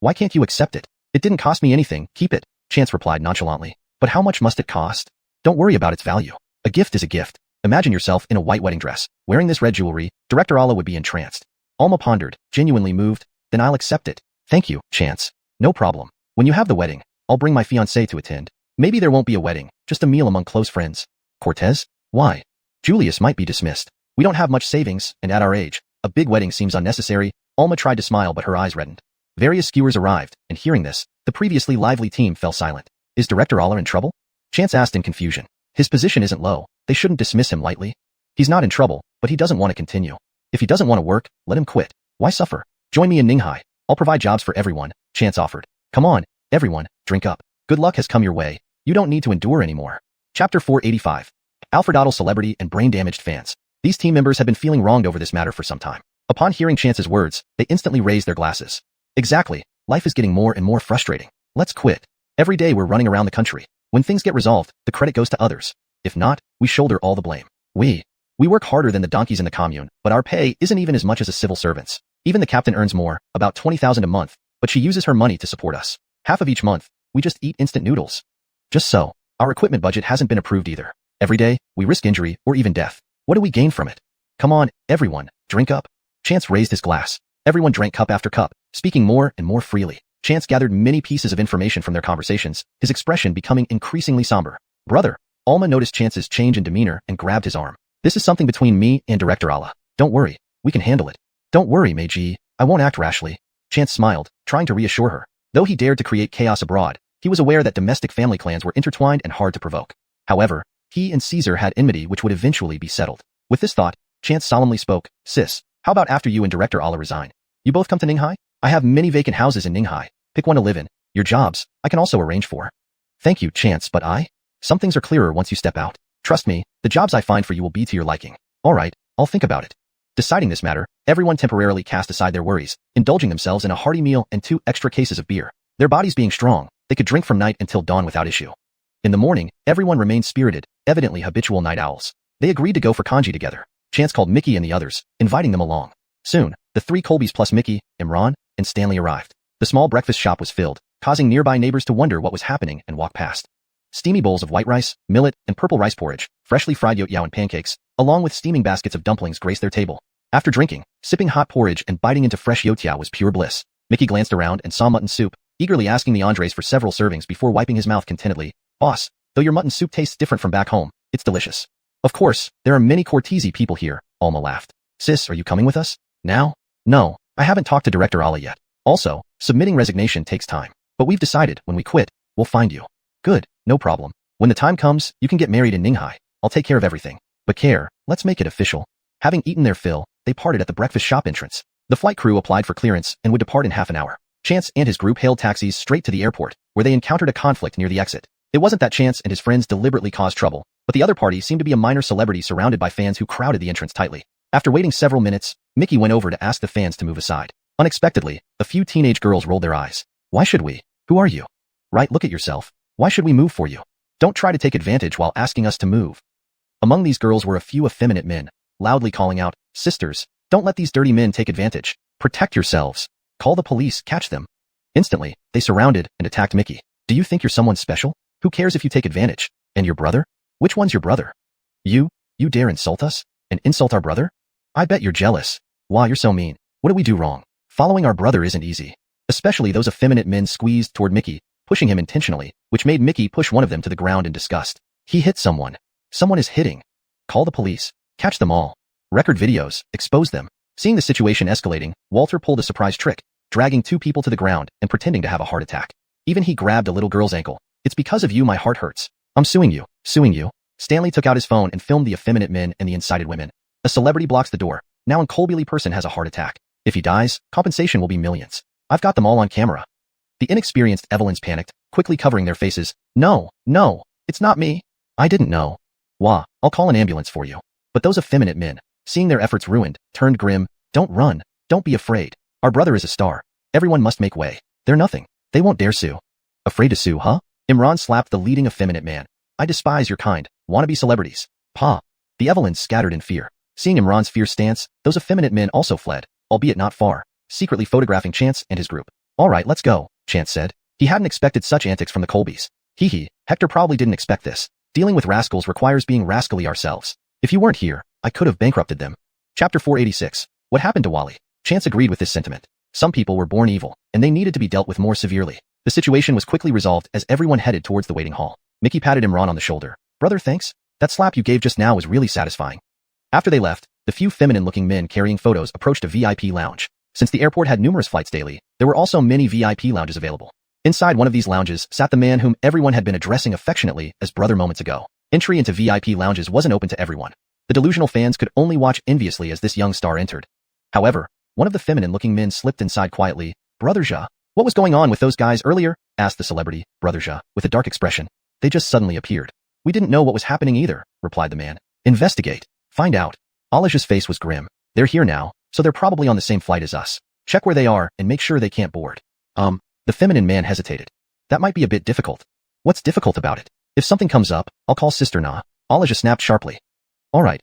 Why can't you accept it? It didn't cost me anything, keep it, Chance replied nonchalantly. But how much must it cost? Don't worry about its value. A gift is a gift. Imagine yourself in a white wedding dress, wearing this red jewelry. Director Allah would be entranced. Alma pondered, genuinely moved. Then I'll accept it. Thank you, Chance. No problem. When you have the wedding, I'll bring my fiancé to attend. Maybe there won't be a wedding, just a meal among close friends. Cortez? Why? Julius might be dismissed. We don't have much savings, and at our age, a big wedding seems unnecessary. Alma tried to smile but her eyes reddened. Various skewers arrived, and hearing this, the previously lively team fell silent. Is Director Allah in trouble? Chance asked in confusion. His position isn't low. They shouldn't dismiss him lightly. He's not in trouble, but he doesn't want to continue. If he doesn't want to work, let him quit. Why suffer? Join me in Ninghai. I'll provide jobs for everyone, Chance offered. Come on, everyone, drink up. Good luck has come your way. You don't need to endure anymore. Chapter 485. Alfredaddle celebrity and brain-damaged fans. These team members had been feeling wronged over this matter for some time. Upon hearing Chance's words, they instantly raised their glasses. Exactly. Life is getting more and more frustrating. Let's quit. Every day we're running around the country. When things get resolved, the credit goes to others. If not, we shoulder all the blame. We work harder than the donkeys in the commune, but our pay isn't even as much as a civil servant's. Even the captain earns more, about 20,000 a month, but she uses her money to support us. Half of each month, we just eat instant noodles. Just so, our equipment budget hasn't been approved either. Every day, we risk injury or even death. What do we gain from it? Come on, everyone, drink up. Chance raised his glass. Everyone drank cup after cup, speaking more and more freely. Chance gathered many pieces of information from their conversations, his expression becoming increasingly somber. Brother, Alma noticed Chance's change in demeanor and grabbed his arm. This is something between me and Director Allah. Don't worry, we can handle it. Don't worry, Meiji, I won't act rashly. Chance smiled, trying to reassure her. Though he dared to create chaos abroad, he was aware that domestic family clans were intertwined and hard to provoke. However, he and Caesar had enmity which would eventually be settled. With this thought, Chance solemnly spoke, Sis, how about after you and Director Allah resign? You both come to Ninghai? I have many vacant houses in Ninghai. Pick one to live in. Your jobs, I can also arrange for. Thank you, Chance, but some things are clearer once you step out. Trust me, the jobs I find for you will be to your liking. Alright, I'll think about it. Deciding this matter, everyone temporarily cast aside their worries, indulging themselves in a hearty meal and 2 extra cases of beer. Their bodies being strong, they could drink from night until dawn without issue. In the morning, everyone remained spirited, evidently habitual night owls. They agreed to go for kanji together. Chance called Mickey and the others, inviting them along. Soon, the 3 Colbys plus Mickey, Imran, and Stanley arrived. The small breakfast shop was filled, causing nearby neighbors to wonder what was happening and walk past. Steamy bowls of white rice, millet, and purple rice porridge, freshly fried youtiao and pancakes, along with steaming baskets of dumplings graced their table. After drinking, sipping hot porridge and biting into fresh youtiao was pure bliss. Mickey glanced around and saw mutton soup, eagerly asking the Andres for several servings before wiping his mouth contentedly. Boss, though your mutton soup tastes different from back home, it's delicious. Of course, there are many Cortese people here, Alma laughed. Sis, are you coming with us? Now? No, I haven't talked to Director Ala yet. Also, submitting resignation takes time. But we've decided, when we quit, we'll find you. Good, no problem. When the time comes, you can get married in Ninghai. I'll take care of everything. But care, let's make it official. Having eaten their fill, they parted at the breakfast shop entrance. The flight crew applied for clearance and would depart in half an hour. Chance and his group hailed taxis straight to the airport, where they encountered a conflict near the exit. It wasn't that Chance and his friends deliberately caused trouble, but the other party seemed to be a minor celebrity surrounded by fans who crowded the entrance tightly. After waiting several minutes, Mickey went over to ask the fans to move aside. Unexpectedly, a few teenage girls rolled their eyes. Why should we? Who are you? Right, look at yourself. Why should we move for you? Don't try to take advantage while asking us to move. Among these girls were a few effeminate men, loudly calling out, Sisters, don't let these dirty men take advantage. Protect yourselves. Call the police, catch them. Instantly, they surrounded and attacked Mickey. Do you think you're someone special? Who cares if you take advantage? And your brother? Which one's your brother? You dare insult us? And insult our brother? I bet you're jealous. Why, you're so mean. What did we do wrong? Following our brother isn't easy. Especially those effeminate men squeezed toward Mickey, pushing him intentionally, which made Mickey push one of them to the ground in disgust. He hit someone. Someone is hitting. Call the police. Catch them all. Record videos. Expose them. Seeing the situation escalating, Walter pulled a surprise trick, dragging two people to the ground and pretending to have a heart attack. Even he grabbed a little girl's ankle. It's because of you my heart hurts. I'm suing you. Suing you. Stanley took out his phone and filmed the effeminate men and the incited women. A celebrity blocks the door. Now an Colby person has a heart attack. If he dies, compensation will be millions. I've got them all on camera. The inexperienced Evelyns panicked, quickly covering their faces. No, it's not me. I didn't know. Wah, I'll call an ambulance for you. But those effeminate men, seeing their efforts ruined, turned grim. Don't run. Don't be afraid. Our brother is a star. Everyone must make way. They're nothing. They won't dare sue. Afraid to sue, huh? Imran slapped the leading effeminate man. I despise your kind, wannabe celebrities. Pa. The Evelyns scattered in fear. Seeing Imran's fierce stance, those effeminate men also fled, albeit not far, secretly photographing Chance and his group. All right, let's go, Chance said. He hadn't expected such antics from the Colbys. Hector probably didn't expect this. Dealing with rascals requires being rascally ourselves. If you weren't here, I could have bankrupted them. Chapter 486. What happened to Wally? Chance agreed with this sentiment. Some people were born evil, and they needed to be dealt with more severely. The situation was quickly resolved as everyone headed towards the waiting hall. Mickey patted Imran on the shoulder. Brother, thanks. That slap you gave just now was really satisfying. After they left, the few feminine-looking men carrying photos approached a VIP lounge. Since the airport had numerous flights daily, there were also many VIP lounges available. Inside one of these lounges sat the man whom everyone had been addressing affectionately as brother moments ago. Entry into VIP lounges wasn't open to everyone. The delusional fans could only watch enviously as this young star entered. However, one of the feminine-looking men slipped inside quietly. Brother Ja, what was going on with those guys earlier? Asked the celebrity, Brother Ja, with a dark expression. They just suddenly appeared. We didn't know what was happening either, replied the man. Investigate. Find out. Alaj's face was grim. They're here now, so they're probably on the same flight as us. Check where they are and make sure they can't board. The feminine man hesitated. That might be a bit difficult. What's difficult about it? If something comes up, I'll call Sister Na. Alaja snapped sharply. All right,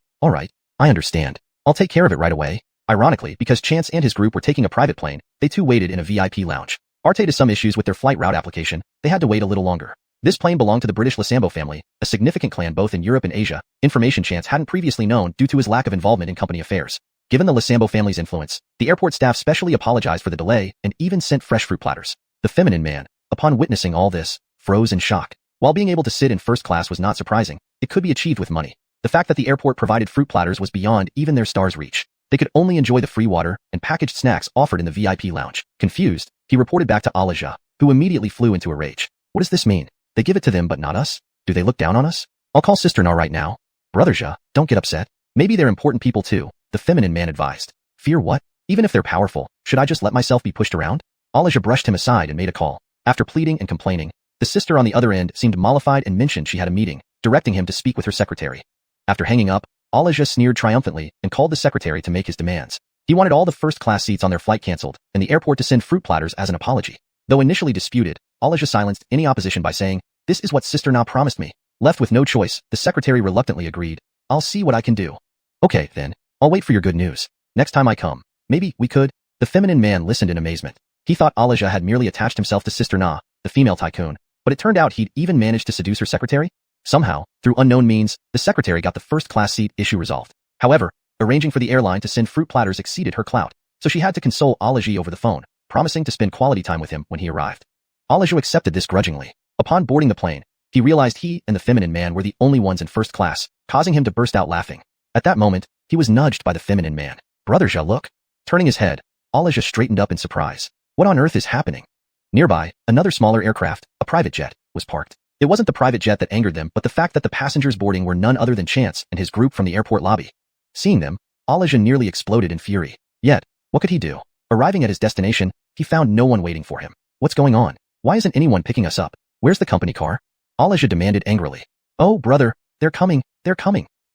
I understand. I'll take care of it right away. Ironically, because Chance and his group were taking a private plane, they too waited in a VIP lounge. Arte to some issues with their flight route application, they had to wait a little longer. This plane belonged to the British Lasambo family, a significant clan both in Europe and Asia, information Chance hadn't previously known due to his lack of involvement in company affairs. Given the Lasambo family's influence, the airport staff specially apologized for the delay and even sent fresh fruit platters. The feminine man, upon witnessing all this, froze in shock. While being able to sit in first class was not surprising, it could be achieved with money. The fact that the airport provided fruit platters was beyond even their star's reach. They could only enjoy the free water and packaged snacks offered in the VIP lounge. Confused, he reported back to Alaja, who immediately flew into a rage. What does this mean? They give it to them but not us? Do they look down on us? I'll call Sister Na right now. Brother Ja, don't get upset. Maybe they're important people too, the feminine man advised. Fear what? Even if they're powerful, should I just let myself be pushed around? Alaja brushed him aside and made a call. After pleading and complaining, the sister on the other end seemed mollified and mentioned she had a meeting, directing him to speak with her secretary. After hanging up, Alaja sneered triumphantly and called the secretary to make his demands. He wanted all the first-class seats on their flight cancelled and the airport to send fruit platters as an apology. Though initially disputed, Alaja silenced any opposition by saying, "This is what Sister Na promised me." Left with no choice, the secretary reluctantly agreed. "I'll see what I can do." "Okay, then. I'll wait for your good news. Next time I come, maybe we could." The feminine man listened in amazement. He thought Alaja had merely attached himself to Sister Na, the female tycoon, but it turned out he'd even managed to seduce her secretary? Somehow, through unknown means, the secretary got the first-class seat issue resolved. However, Arranging for the airline to send fruit platters exceeded her clout, so she had to console Alaji over the phone, promising to spend quality time with him when he arrived. Alaji accepted this grudgingly. Upon boarding the plane, he realized he and the feminine man were the only ones in first class, causing him to burst out laughing. At that moment, he was nudged by the feminine man. "Brother, look." Turning his head, Alaji straightened up in surprise. What on earth is happening? Nearby, another smaller aircraft, a private jet, was parked. It wasn't the private jet that angered them, but the fact that the passengers boarding were none other than Chance and his group from the airport lobby. Seeing them, Alaji nearly exploded in fury. Yet, what could he do? Arriving at his destination, he found no one waiting for him. What's going on? Why isn't anyone picking us up? Where's the company car? Alaji demanded angrily. "Oh, brother, they're coming,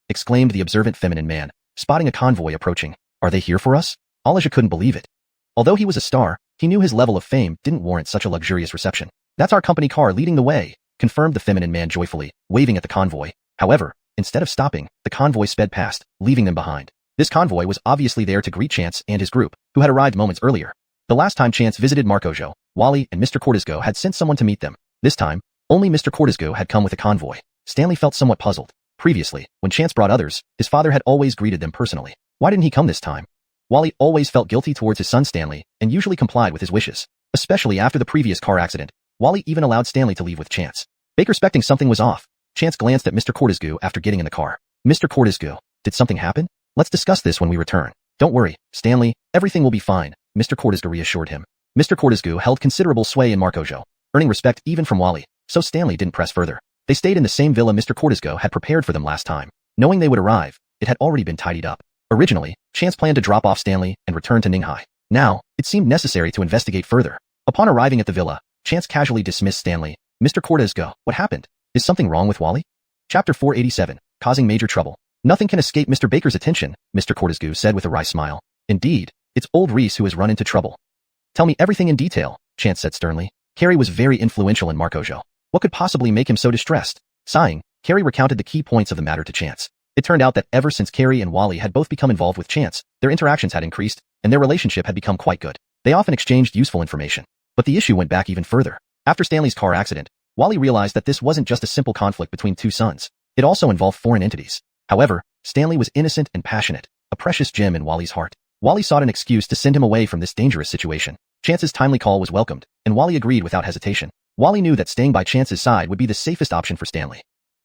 exclaimed the observant feminine man, spotting a convoy approaching. "Are they here for us?" Alaji couldn't believe it. Although he was a star, he knew his level of fame didn't warrant such a luxurious reception. "That's our company car leading the way," confirmed the feminine man joyfully, waving at the convoy. However, instead of stopping, the convoy sped past, leaving them behind. This convoy was obviously there to greet Chance and his group, who had arrived moments earlier. The last time Chance visited Marcojo, Wally and Mr. Cortizgo had sent someone to meet them. This time, only Mr. Cortizgo had come with a convoy. Stanley felt somewhat puzzled. Previously, when Chance brought others, his father had always greeted them personally. Why didn't he come this time? Wally always felt guilty towards his son Stanley and usually complied with his wishes. Especially after the previous car accident, Wally even allowed Stanley to leave with Chance. Baker suspecting something was off. Chance glanced at Mr. Cortizgo after getting in the car. "Mr. Cortizgo, did something happen? Let's discuss this when we return." "Don't worry, Stanley, everything will be fine," Mr. Cortizgo reassured him. Mr. Cortizgo held considerable sway in Marcojo, earning respect even from Wally, so Stanley didn't press further. They stayed in the same villa Mr. Cortizgo had prepared for them last time. Knowing they would arrive, it had already been tidied up. Originally, Chance planned to drop off Stanley and return to Ninghai. Now, it seemed necessary to investigate further. Upon arriving at the villa, Chance casually dismissed Stanley. "Mr. Cortizgo, what happened? Is something wrong with Wally?" Chapter 487, Causing Major Trouble. "Nothing can escape Mr. Baker's attention," Mr. Cortizgo said with a wry smile. "Indeed, it's old Reese who has run into trouble." "Tell me everything in detail," Chance said sternly. Carrie was very influential in Marcojo. What could possibly make him so distressed? Sighing, Carrie recounted the key points of the matter to Chance. It turned out that ever since Carrie and Wally had both become involved with Chance, their interactions had increased, and their relationship had become quite good. They often exchanged useful information. But the issue went back even further. After Stanley's car accident, Wally realized that this wasn't just a simple conflict between two sons. It also involved foreign entities. However, Stanley was innocent and passionate, a precious gem in Wally's heart. Wally sought an excuse to send him away from this dangerous situation. Chance's timely call was welcomed, and Wally agreed without hesitation. Wally knew that staying by Chance's side would be the safest option for Stanley.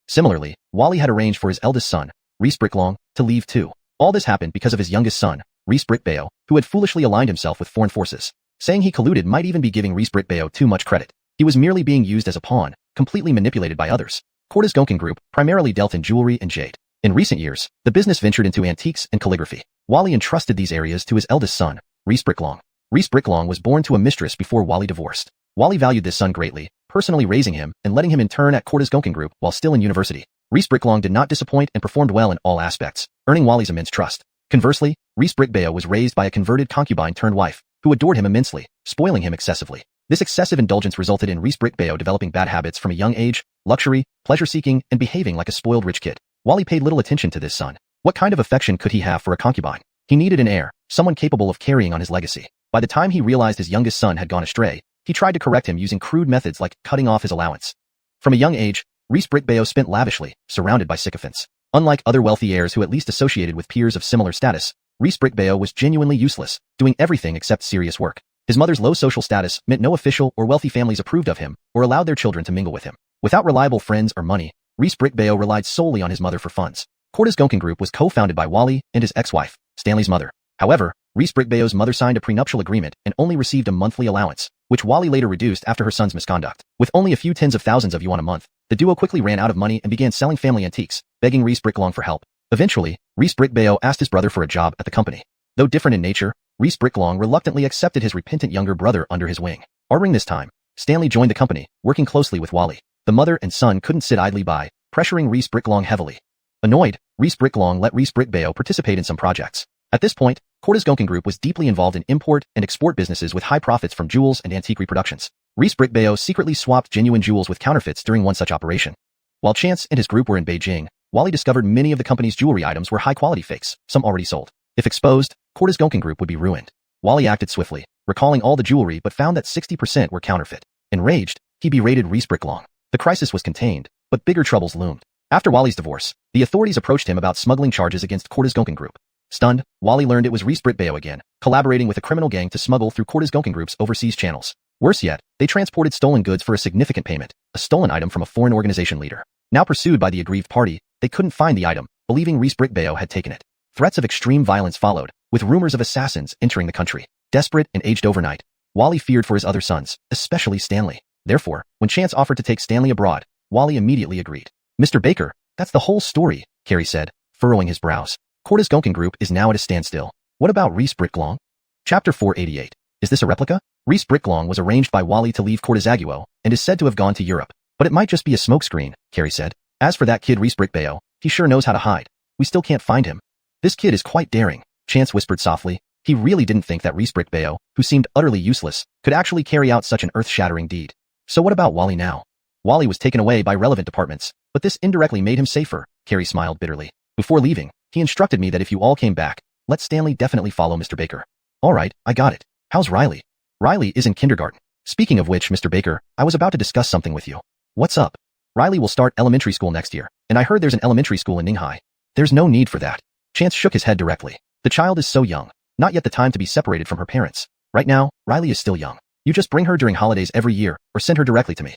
Similarly, Wally had arranged for his eldest son, Reese Bricklong, to leave too. All this happened because of his youngest son, Reese Brickbayo, who had foolishly aligned himself with foreign forces. Saying he colluded might even be giving Reese Brickbayo too much credit. He was merely being used as a pawn, completely manipulated by others. Cortez Gonkin Group primarily dealt in jewelry and jade. In recent years, the business ventured into antiques and calligraphy. Wally entrusted these areas to his eldest son, Reese Bricklong. Reese Bricklong was born to a mistress before Wally divorced. Wally valued this son greatly, personally raising him and letting him intern at Cortez Gonkin Group while still in university. Reese Bricklong did not disappoint and performed well in all aspects, earning Wally's immense trust. Conversely, Reese Brickbayo was raised by a converted concubine turned wife, who adored him immensely, spoiling him excessively. This excessive indulgence resulted in Reese Brickbayo developing bad habits from a young age, luxury, pleasure-seeking, and behaving like a spoiled rich kid. Wally paid little attention to this son. What kind of affection could he have for a concubine? He needed an heir, someone capable of carrying on his legacy. By the time he realized his youngest son had gone astray, he tried to correct him using crude methods like cutting off his allowance. From a young age, Reese Brickbayo spent lavishly, surrounded by sycophants. Unlike other wealthy heirs who at least associated with peers of similar status, Reese Brickbayo was genuinely useless, doing everything except serious work. His mother's low social status meant no official or wealthy families approved of him or allowed their children to mingle with him. Without reliable friends or money, Reese Brickbayo relied solely on his mother for funds. Cortez Gonkin Group was co-founded by Wally and his ex-wife, Stanley's mother. However, Reese Brickbayo's mother signed a prenuptial agreement and only received a monthly allowance, which Wally later reduced after her son's misconduct. With only a few tens of thousands of yuan a month, the duo quickly ran out of money and began selling family antiques, begging Reese Bricklong for help. Eventually, Reese Brickbayo asked his brother for a job at the company. Though different in nature, Reese Bricklong reluctantly accepted his repentant younger brother under his wing. Ordering this time, Stanley joined the company, working closely with Wally. The mother and son couldn't sit idly by, pressuring Reese Bricklong heavily. Annoyed, Reese Bricklong let Reese Brickbayo participate in some projects. At this point, Cortez Gonkin Group was deeply involved in import and export businesses with high profits from jewels and antique reproductions. Reese Brickbayo secretly swapped genuine jewels with counterfeits during one such operation. While Chance and his group were in Beijing, Wally discovered many of the company's jewelry items were high-quality fakes, some already sold. If exposed, Cortez Gonkin Group would be ruined. Wally acted swiftly, recalling all the jewelry but found that 60% were counterfeit. Enraged, he berated Reese Bricklong. The crisis was contained, but bigger troubles loomed. After Wally's divorce, the authorities approached him about smuggling charges against Cortez Gonkin Group. Stunned, Wally learned it was Reese Britbao again, collaborating with a criminal gang to smuggle through Corda's Group's overseas channels. Worse yet, they transported stolen goods for a significant payment, a stolen item from a foreign organization leader. Now pursued by the aggrieved party, they couldn't find the item, believing Reese Britbao had taken it. Threats of extreme violence followed, with rumors of assassins entering the country. Desperate and aged overnight, Wally feared for his other sons, especially Stanley. Therefore, when Chance offered to take Stanley abroad, Wally immediately agreed. Mr. Baker, that's the whole story, Carrie said, furrowing his brows. Corda's Group is now at a standstill. What about Reese Britglong? Chapter 488. Is this a replica? Reese Britglong was arranged by Wally to leave Cordazaguo and is said to have gone to Europe. But it might just be a smokescreen, Carrie said. As for that kid Reese Britbao, he sure knows how to hide. We still can't find him. This kid is quite daring, Chance whispered softly. He really didn't think that Reese Britbao, who seemed utterly useless, could actually carry out such an earth-shattering deed. So what about Wally now? Wally was taken away by relevant departments, but this indirectly made him safer, Carrie smiled bitterly. Before leaving, he instructed me that if you all came back, let Stanley definitely follow Mr. Baker. All right, I got it. How's Riley? Riley is in kindergarten. Speaking of which, Mr. Baker, I was about to discuss something with you. What's up? Riley will start elementary school next year, and I heard there's an elementary school in Ninghai. There's no need for that. Chance shook his head directly. The child is so young, not yet the time to be separated from her parents. Right now, Riley is still young. You just bring her during holidays every year, or send her directly to me.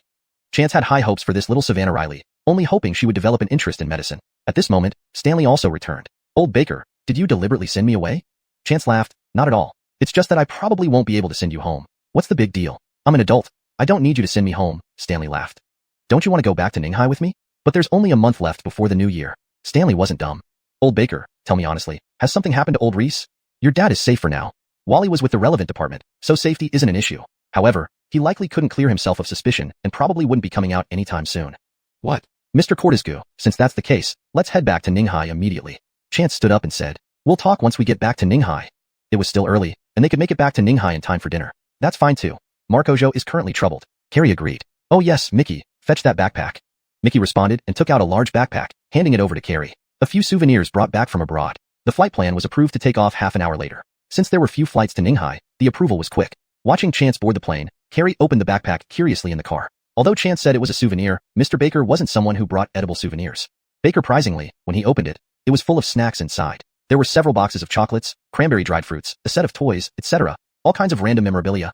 Chance had high hopes for this little Savannah Riley, only hoping she would develop an interest in medicine. At this moment, Stanley also returned. Old Baker, did you deliberately send me away? Chance laughed. Not at all. It's just that I probably won't be able to send you home. What's the big deal? I'm an adult. I don't need you to send me home, Stanley laughed. Don't you want to go back to Ninghai with me? But there's only a month left before the new year. Stanley wasn't dumb. Old Baker, tell me honestly, has something happened to old Reese? Your dad is safe for now. Wally was with the relevant department, so safety isn't an issue. However, he likely couldn't clear himself of suspicion and probably wouldn't be coming out anytime soon. What? Mr. Cortescu, since that's the case, let's head back to Ninghai immediately. Chance stood up and said, we'll talk once we get back to Ninghai. It was still early, and they could make it back to Ninghai in time for dinner. That's fine too. Marcojo is currently troubled. Carrie agreed. Oh yes, Mickey, fetch that backpack. Mickey responded and took out a large backpack, handing it over to Carrie. A few souvenirs brought back from abroad. The flight plan was approved to take off half an hour later. Since there were few flights to Ninghai, the approval was quick. Watching Chance board the plane, Carrie opened the backpack curiously in the car. Although Chance said it was a souvenir, Mr. Baker wasn't someone who brought edible souvenirs. Baker surprisingly, when he opened it, it was full of snacks inside. There were several boxes of chocolates, cranberry dried fruits, a set of toys, etc., all kinds of random memorabilia.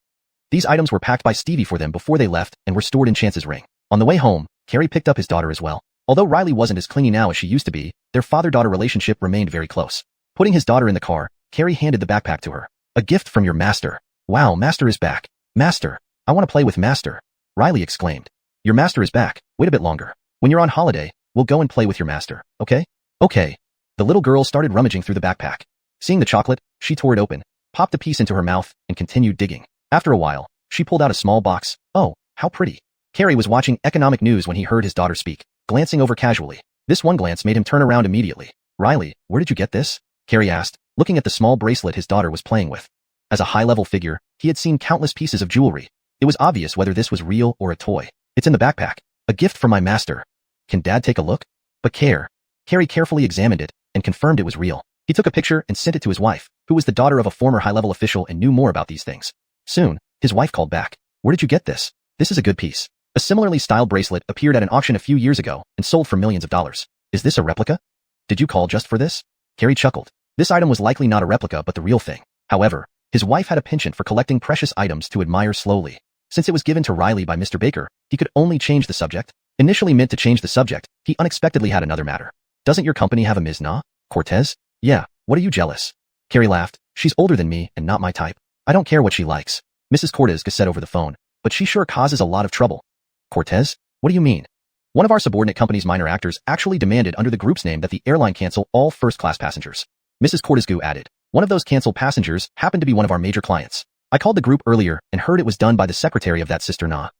These items were packed by Stevie for them before they left and were stored in Chance's ring. On the way home, Carrie picked up his daughter as well. Although Riley wasn't as clingy now as she used to be, their father-daughter relationship remained very close. Putting his daughter in the car, Carrie handed the backpack to her. A gift from your master. Wow, Master is back. Master, I want to play with Master. Riley exclaimed. Your master is back. Wait a bit longer. When you're on holiday, we'll go and play with your master, okay? Okay. The little girl started rummaging through the backpack. Seeing the chocolate, she tore it open, popped a piece into her mouth, and continued digging. After a while, she pulled out a small box. Oh, how pretty. Carrie was watching economic news when he heard his daughter speak, glancing over casually. This one glance made him turn around immediately. Riley, where did you get this? Carrie asked, looking at the small bracelet his daughter was playing with. As a high-level figure, he had seen countless pieces of jewelry. It was obvious whether this was real or a toy. It's in the backpack. A gift from my master. Can Dad take a look? But Carrie carefully examined it and confirmed it was real. He took a picture and sent it to his wife, who was the daughter of a former high-level official and knew more about these things. Soon, his wife called back. Where did you get this? This is a good piece. A similarly styled bracelet appeared at an auction a few years ago and sold for millions of dollars. Is this a replica? Did you call just for this? Carrie chuckled. This item was likely not a replica but the real thing. However, his wife had a penchant for collecting precious items to admire slowly. Since it was given to Riley by Mr. Baker, he could only change the subject. Initially meant to change the subject, he unexpectedly had another matter. Doesn't your company have a Ms. Na? Cortez? Yeah, what are you jealous? Carrie laughed. She's older than me and not my type. I don't care what she likes. Mrs. Cortez said over the phone, but she sure causes a lot of trouble. Cortez? What do you mean? One of our subordinate company's minor actors actually demanded under the group's name that the airline cancel all first-class passengers. Mrs. Cortescu added. One of those canceled passengers happened to be one of our major clients. I called the group earlier and heard it was done by the secretary of that Sister Na.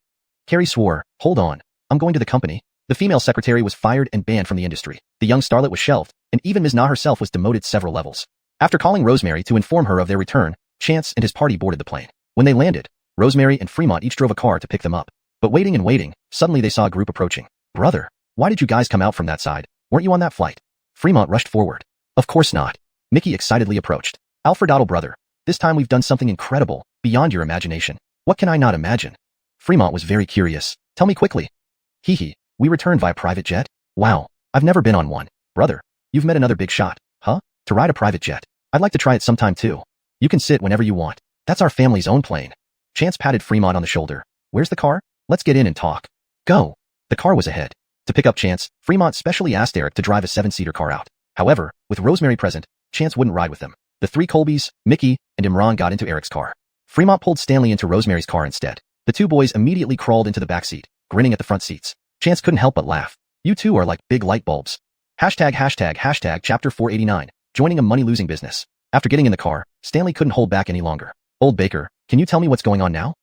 Carrie swore, hold on, I'm going to the company. The female secretary was fired and banned from the industry. The young starlet was shelved, and even Ms. Na herself was demoted several levels. After calling Rosemary to inform her of their return, Chance and his party boarded the plane. When they landed, Rosemary and Fremont each drove a car to pick them up. But waiting and waiting, suddenly they saw a group approaching. Brother, why did you guys come out from that side? Weren't you on that flight? Fremont rushed forward. Of course not. Mickey excitedly approached. Alfredaddle brother, this time we've done something incredible, beyond your imagination. What can I not imagine? Fremont was very curious. Tell me quickly. Hee, we returned via private jet? Wow, I've never been on one. Brother, you've met another big shot, huh? To ride a private jet. I'd like to try it sometime too. You can sit whenever you want. That's our family's own plane. Chance patted Fremont on the shoulder. Where's the car? Let's get in and talk. Go. The car was ahead. To pick up Chance, Fremont specially asked Eric to drive a 7-seater car out. However, with Rosemary present, Chance wouldn't ride with them. The 3 Colbys, Mickey, and Imran got into Eric's car. Fremont pulled Stanley into Rosemary's car instead. The 2 boys immediately crawled into the back seat, grinning at the front seats. Chance couldn't help but laugh. You two are like big light bulbs. Hashtag chapter 489, joining a money-losing business. After getting in the car, Stanley couldn't hold back any longer. Old Baker, can you tell me what's going on now?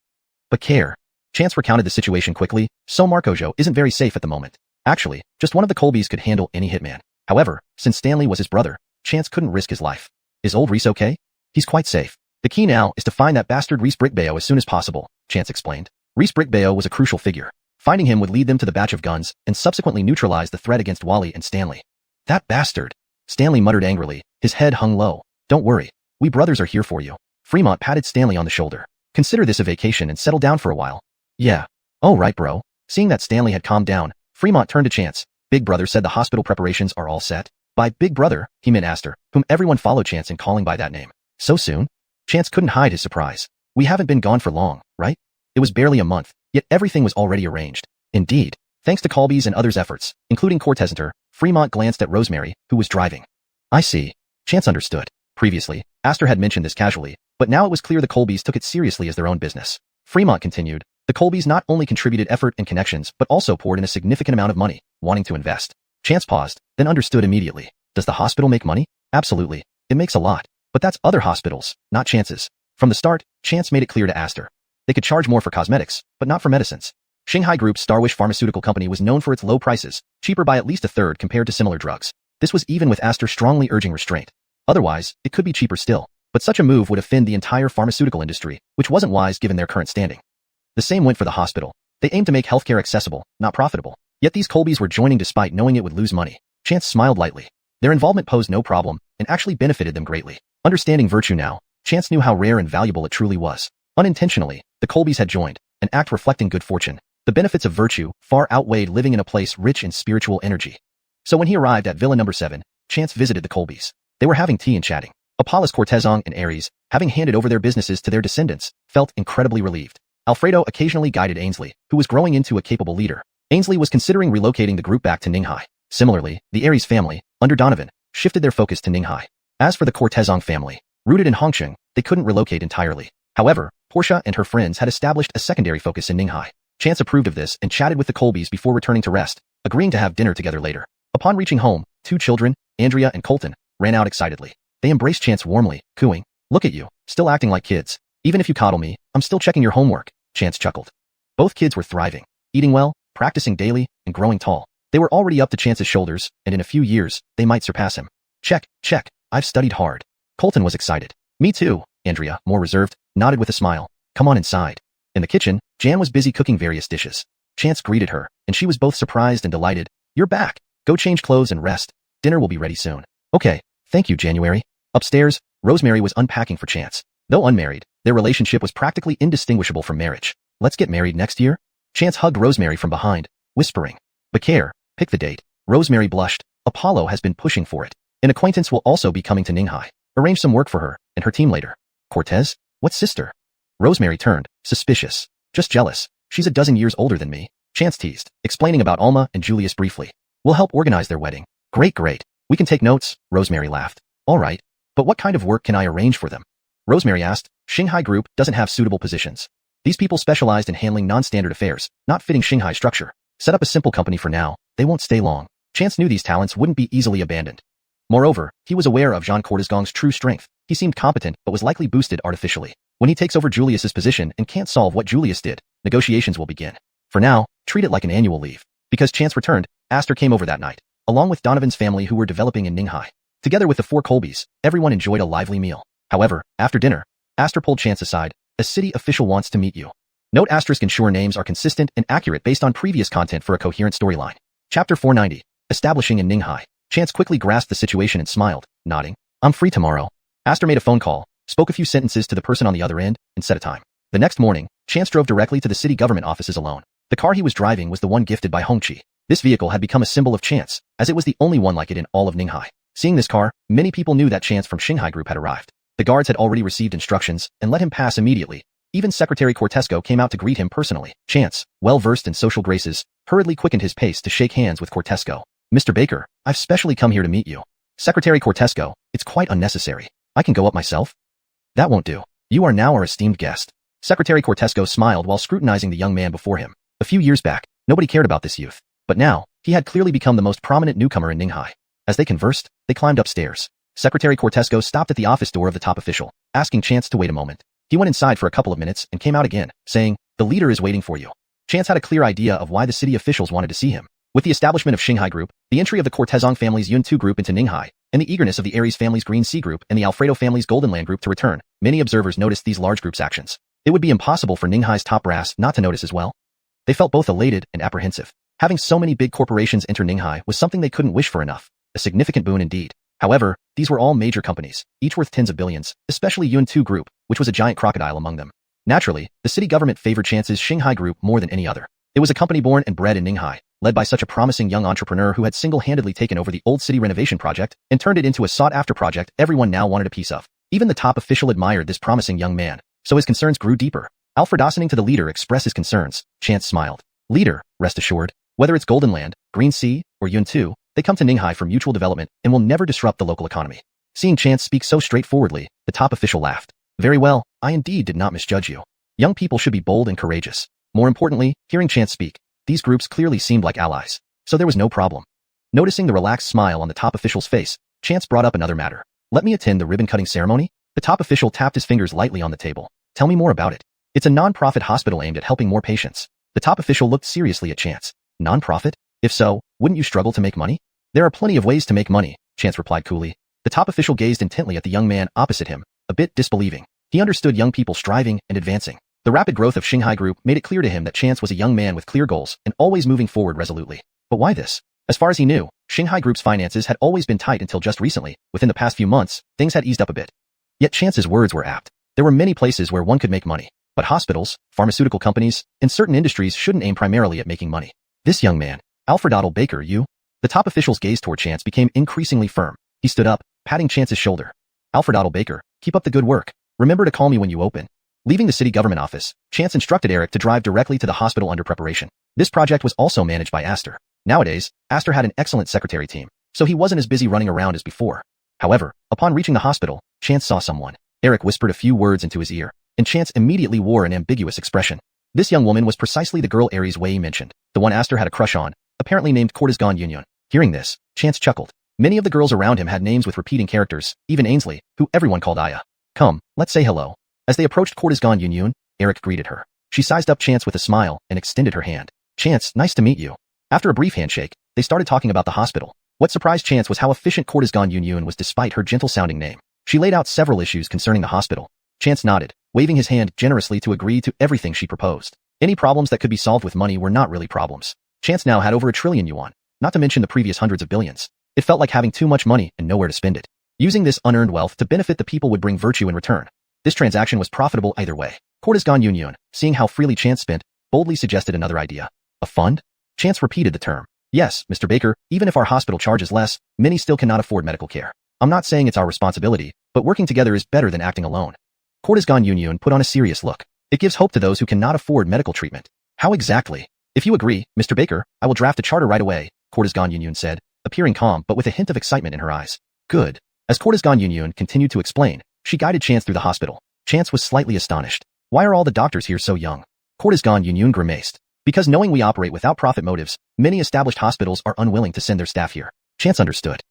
But care. Chance recounted the situation quickly. So Marcojo isn't very safe at the moment. Actually, just one of the Colbys could handle any hitman. However, since Stanley was his brother, Chance couldn't risk his life. Is old Reese okay? He's quite safe. The key now is to find that bastard Reese Brickbayo as soon as possible, Chance explained. Reese Brickbayo was a crucial figure. Finding him would lead them to the batch of guns and subsequently neutralize the threat against Wally and Stanley. That bastard. Stanley muttered angrily, his head hung low. Don't worry. We brothers are here for you. Fremont patted Stanley on the shoulder. Consider this a vacation and settle down for a while. Yeah. Oh right bro. Seeing that Stanley had calmed down, Fremont turned to Chance. Big brother said the hospital preparations are all set. By big brother, he meant Astor, whom everyone followed Chance in calling by that name. So soon? Chance couldn't hide his surprise. We haven't been gone for long, right? It was barely a month, yet everything was already arranged. Indeed. Thanks to Colby's and others' efforts, including Cortez, Fremont glanced at Rosemary, who was driving. I see. Chance understood. Previously, Astor had mentioned this casually, but now it was clear the Colbys took it seriously as their own business. Fremont continued. The Colbys not only contributed effort and connections, but also poured in a significant amount of money, wanting to invest. Chance paused, then understood immediately. Does the hospital make money? Absolutely. It makes a lot. But that's other hospitals, not Chance's. From the start, Chance made it clear to Astor. They could charge more for cosmetics, but not for medicines. Shanghai Group's Starwish Pharmaceutical Company was known for its low prices, cheaper by at least a third compared to similar drugs. This was even with Astor strongly urging restraint. Otherwise, it could be cheaper still. But such a move would offend the entire pharmaceutical industry, which wasn't wise given their current standing. The same went for the hospital. They aimed to make healthcare accessible, not profitable. Yet these Colbys were joining despite knowing it would lose money. Chance smiled lightly. Their involvement posed no problem, and actually benefited them greatly. Understanding virtue now, Chance knew how rare and valuable it truly was. Unintentionally, the Colbys had joined, an act reflecting good fortune. The benefits of virtue far outweighed living in a place rich in spiritual energy. So when he arrived at Villa No. 7, Chance visited the Colbys. They were having tea and chatting. Apollos Cortezong and Aries, having handed over their businesses to their descendants, felt incredibly relieved. Alfredo occasionally guided Ainsley, who was growing into a capable leader. Ainsley was considering relocating the group back to Ninghai. Similarly, the Aries family, under Donovan, shifted their focus to Ninghai. As for the Cortezong family, rooted in Hongsheng, they couldn't relocate entirely. However, Portia and her friends had established a secondary focus in Ninghai. Chance approved of this and chatted with the Colbys before returning to rest, agreeing to have dinner together later. Upon reaching home, 2 children, Andrea and Colton, ran out excitedly. They embraced Chance warmly, cooing, "Look at you, still acting like kids. Even if you coddle me, I'm still checking your homework," Chance chuckled. Both kids were thriving, eating well, practicing daily, and growing tall. They were already up to Chance's shoulders, and in a few years, they might surpass him. Check, I've studied hard. Colton was excited. Me too, Andrea, more reserved, nodded with a smile. Come on inside. In the kitchen, Jan was busy cooking various dishes. Chance greeted her, and she was both surprised and delighted. You're back. Go change clothes and rest. Dinner will be ready soon. Okay, thank you, January. Upstairs, Rosemary was unpacking for Chance. Though unmarried, their relationship was practically indistinguishable from marriage. Let's get married next year? Chance hugged Rosemary from behind, whispering. But care, pick the date. Rosemary blushed. Apollo has been pushing for it. An acquaintance will also be coming to Ninghai. Arrange some work for her and her team later. Cortez? What sister? Rosemary turned, suspicious. Just jealous. She's a dozen years older than me. Chance teased, explaining about Alma and Julius briefly. We'll help organize their wedding. Great. We can take notes, Rosemary laughed. All right. But what kind of work can I arrange for them? Rosemary asked. Shanghai Group doesn't have suitable positions. These people specialized in handling non-standard affairs, not fitting Shanghai structure. Set up a simple company for now. They won't stay long. Chance knew these talents wouldn't be easily abandoned. Moreover, he was aware of Jean Cortezong's true strength. He seemed competent but was likely boosted artificially. When he takes over Julius's position and can't solve what Julius did, negotiations will begin. For now, treat it like an annual leave. Because Chance returned, Astor came over that night, along with Donovan's family who were developing in Ninghai. Together with the 4 Colbys, everyone enjoyed a lively meal. However, after dinner, Astor pulled Chance aside. A city official wants to meet you. Note asterisk ensure names are consistent and accurate based on previous content for a coherent storyline. Chapter 490. Establishing in Ninghai. Chance quickly grasped the situation and smiled, nodding. I'm free tomorrow. Astor made a phone call, spoke a few sentences to the person on the other end, and set a time. The next morning, Chance drove directly to the city government offices alone. The car he was driving was the one gifted by Hongqi. This vehicle had become a symbol of Chance, as it was the only one like it in all of Ninghai. Seeing this car, many people knew that Chance from Shanghai Group had arrived. The guards had already received instructions and let him pass immediately. Even Secretary Cortesco came out to greet him personally. Chance, well-versed in social graces, hurriedly quickened his pace to shake hands with Cortesco. Mr. Baker, I've specially come here to meet you. Secretary Cortesco, it's quite unnecessary. I can go up myself. That won't do. You are now our esteemed guest. Secretary Cortesco smiled while scrutinizing the young man before him. A few years back, nobody cared about this youth. But now, he had clearly become the most prominent newcomer in Ninghai. As they conversed, they climbed upstairs. Secretary Cortesco stopped at the office door of the top official, asking Chance to wait a moment. He went inside for a couple of minutes and came out again, saying, "The leader is waiting for you." Chance had a clear idea of why the city officials wanted to see him. With the establishment of Shanghai Group, the entry of the Cortezong family's Yun 2 group into Ninghai, and the eagerness of the Aries family's Green Sea group and the Alfredo family's Golden Land group to return, many observers noticed these large groups' actions. It would be impossible for Ninghai's top brass not to notice as well. They felt both elated and apprehensive. Having so many big corporations enter Ninghai was something they couldn't wish for enough. A significant boon indeed. However, these were all major companies, each worth tens of billions, especially Yun 2 Group, which was a giant crocodile among them. Naturally, the city government favored Chance's Shanghai Group more than any other. It was a company born and bred in Ninghai, led by such a promising young entrepreneur who had single-handedly taken over the old city renovation project and turned it into a sought-after project everyone now wanted a piece of. Even the top official admired this promising young man, so his concerns grew deeper. Alfred Ossining to the leader express his concerns. Chance smiled. Leader, rest assured, whether it's Golden Land, Green Sea, or Yun 2, they come to Ninghai for mutual development and will never disrupt the local economy. Seeing Chance speak so straightforwardly, the top official laughed. Very well, I indeed did not misjudge you. Young people should be bold and courageous. More importantly, hearing Chance speak, these groups clearly seemed like allies, so there was no problem. Noticing the relaxed smile on the top official's face, Chance brought up another matter. Let me attend the ribbon-cutting ceremony? The top official tapped his fingers lightly on the table. Tell me more about it. It's a non-profit hospital aimed at helping more patients. The top official looked seriously at Chance. Non-profit? If so, wouldn't you struggle to make money? There are plenty of ways to make money, Chance replied coolly. The top official gazed intently at the young man opposite him, a bit disbelieving. He understood young people striving and advancing. The rapid growth of Shanghai Group made it clear to him that Chance was a young man with clear goals and always moving forward resolutely. But why this? As far as he knew, Shanghai Group's finances had always been tight until just recently. Within the past few months, things had eased up a bit. Yet Chance's words were apt. There were many places where one could make money. But hospitals, pharmaceutical companies, and certain industries shouldn't aim primarily at making money. This young man, Alfred Otto Baker, you? The top official's gaze toward Chance became increasingly firm. He stood up, patting Chance's shoulder. Alfred Otto Baker, keep up the good work. Remember to call me when you open. Leaving the city government office, Chance instructed Eric to drive directly to the hospital under preparation. This project was also managed by Astor. Nowadays, Astor had an excellent secretary team, so he wasn't as busy running around as before. However, upon reaching the hospital, Chance saw someone. Eric whispered a few words into his ear, and Chance immediately wore an ambiguous expression. This young woman was precisely the girl Aries Wei mentioned, the one Astor had a crush on, apparently named Cortezong Union. Hearing this, Chance chuckled. Many of the girls around him had names with repeating characters, even Ainsley, who everyone called Aya. Come, let's say hello. As they approached Cortezong Union, Eric greeted her. She sized up Chance with a smile and extended her hand. Chance, nice to meet you. After a brief handshake, they started talking about the hospital. What surprised Chance was how efficient Cortezong Union was despite her gentle-sounding name. She laid out several issues concerning the hospital. Chance nodded, waving his hand generously to agree to everything she proposed. Any problems that could be solved with money were not really problems. Chance now had over 1 trillion yuan, not to mention the previous hundreds of billions. It felt like having too much money and nowhere to spend it. Using this unearned wealth to benefit the people would bring virtue in return. This transaction was profitable either way. Cortezong Union, seeing how freely Chance spent, boldly suggested another idea. A fund? Chance repeated the term. Yes, Mr. Baker, even if our hospital charges less, many still cannot afford medical care. I'm not saying it's our responsibility, but working together is better than acting alone. Cortezong Union put on a serious look. It gives hope to those who cannot afford medical treatment. How exactly? If you agree, Mr. Baker, I will draft a charter right away, Cortezong Union said, appearing calm but with a hint of excitement in her eyes. Good. As Cortezong Union continued to explain, she guided Chance through the hospital. Chance was slightly astonished. Why are all the doctors here so young? Cortezong Union grimaced. Because knowing we operate without profit motives, many established hospitals are unwilling to send their staff here. Chance understood.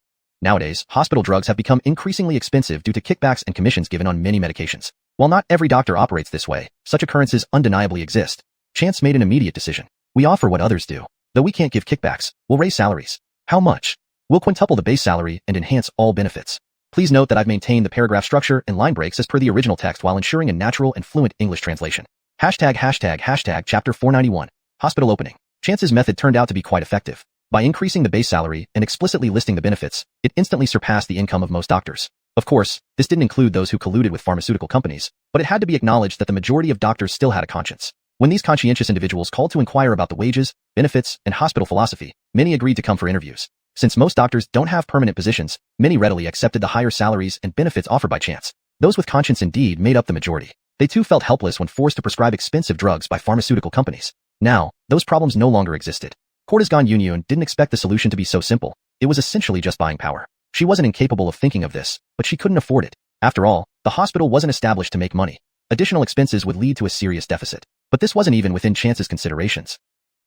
Nowadays, hospital drugs have become increasingly expensive due to kickbacks and commissions given on many medications. While not every doctor operates this way, such occurrences undeniably exist. Chance made an immediate decision. We offer what others do. Though we can't give kickbacks, we'll raise salaries. How much? We'll quintuple the base salary and enhance all benefits. Please note that I've maintained the paragraph structure and line breaks as per the original text while ensuring a natural and fluent English translation. ####Chapter 491. Hospital opening. Chance's method turned out to be quite effective. By increasing the base salary and explicitly listing the benefits, it instantly surpassed the income of most doctors. Of course, this didn't include those who colluded with pharmaceutical companies, but it had to be acknowledged that the majority of doctors still had a conscience. When these conscientious individuals called to inquire about the wages, benefits, and hospital philosophy, many agreed to come for interviews. Since most doctors don't have permanent positions, many readily accepted the higher salaries and benefits offered by Chance. Those with conscience indeed made up the majority. They too felt helpless when forced to prescribe expensive drugs by pharmaceutical companies. Now, those problems no longer existed. Courtesan Union didn't expect the solution to be so simple. It was essentially just buying power. She wasn't incapable of thinking of this, but she couldn't afford it. After all, the hospital wasn't established to make money. Additional expenses would lead to a serious deficit. But this wasn't even within Chance's considerations.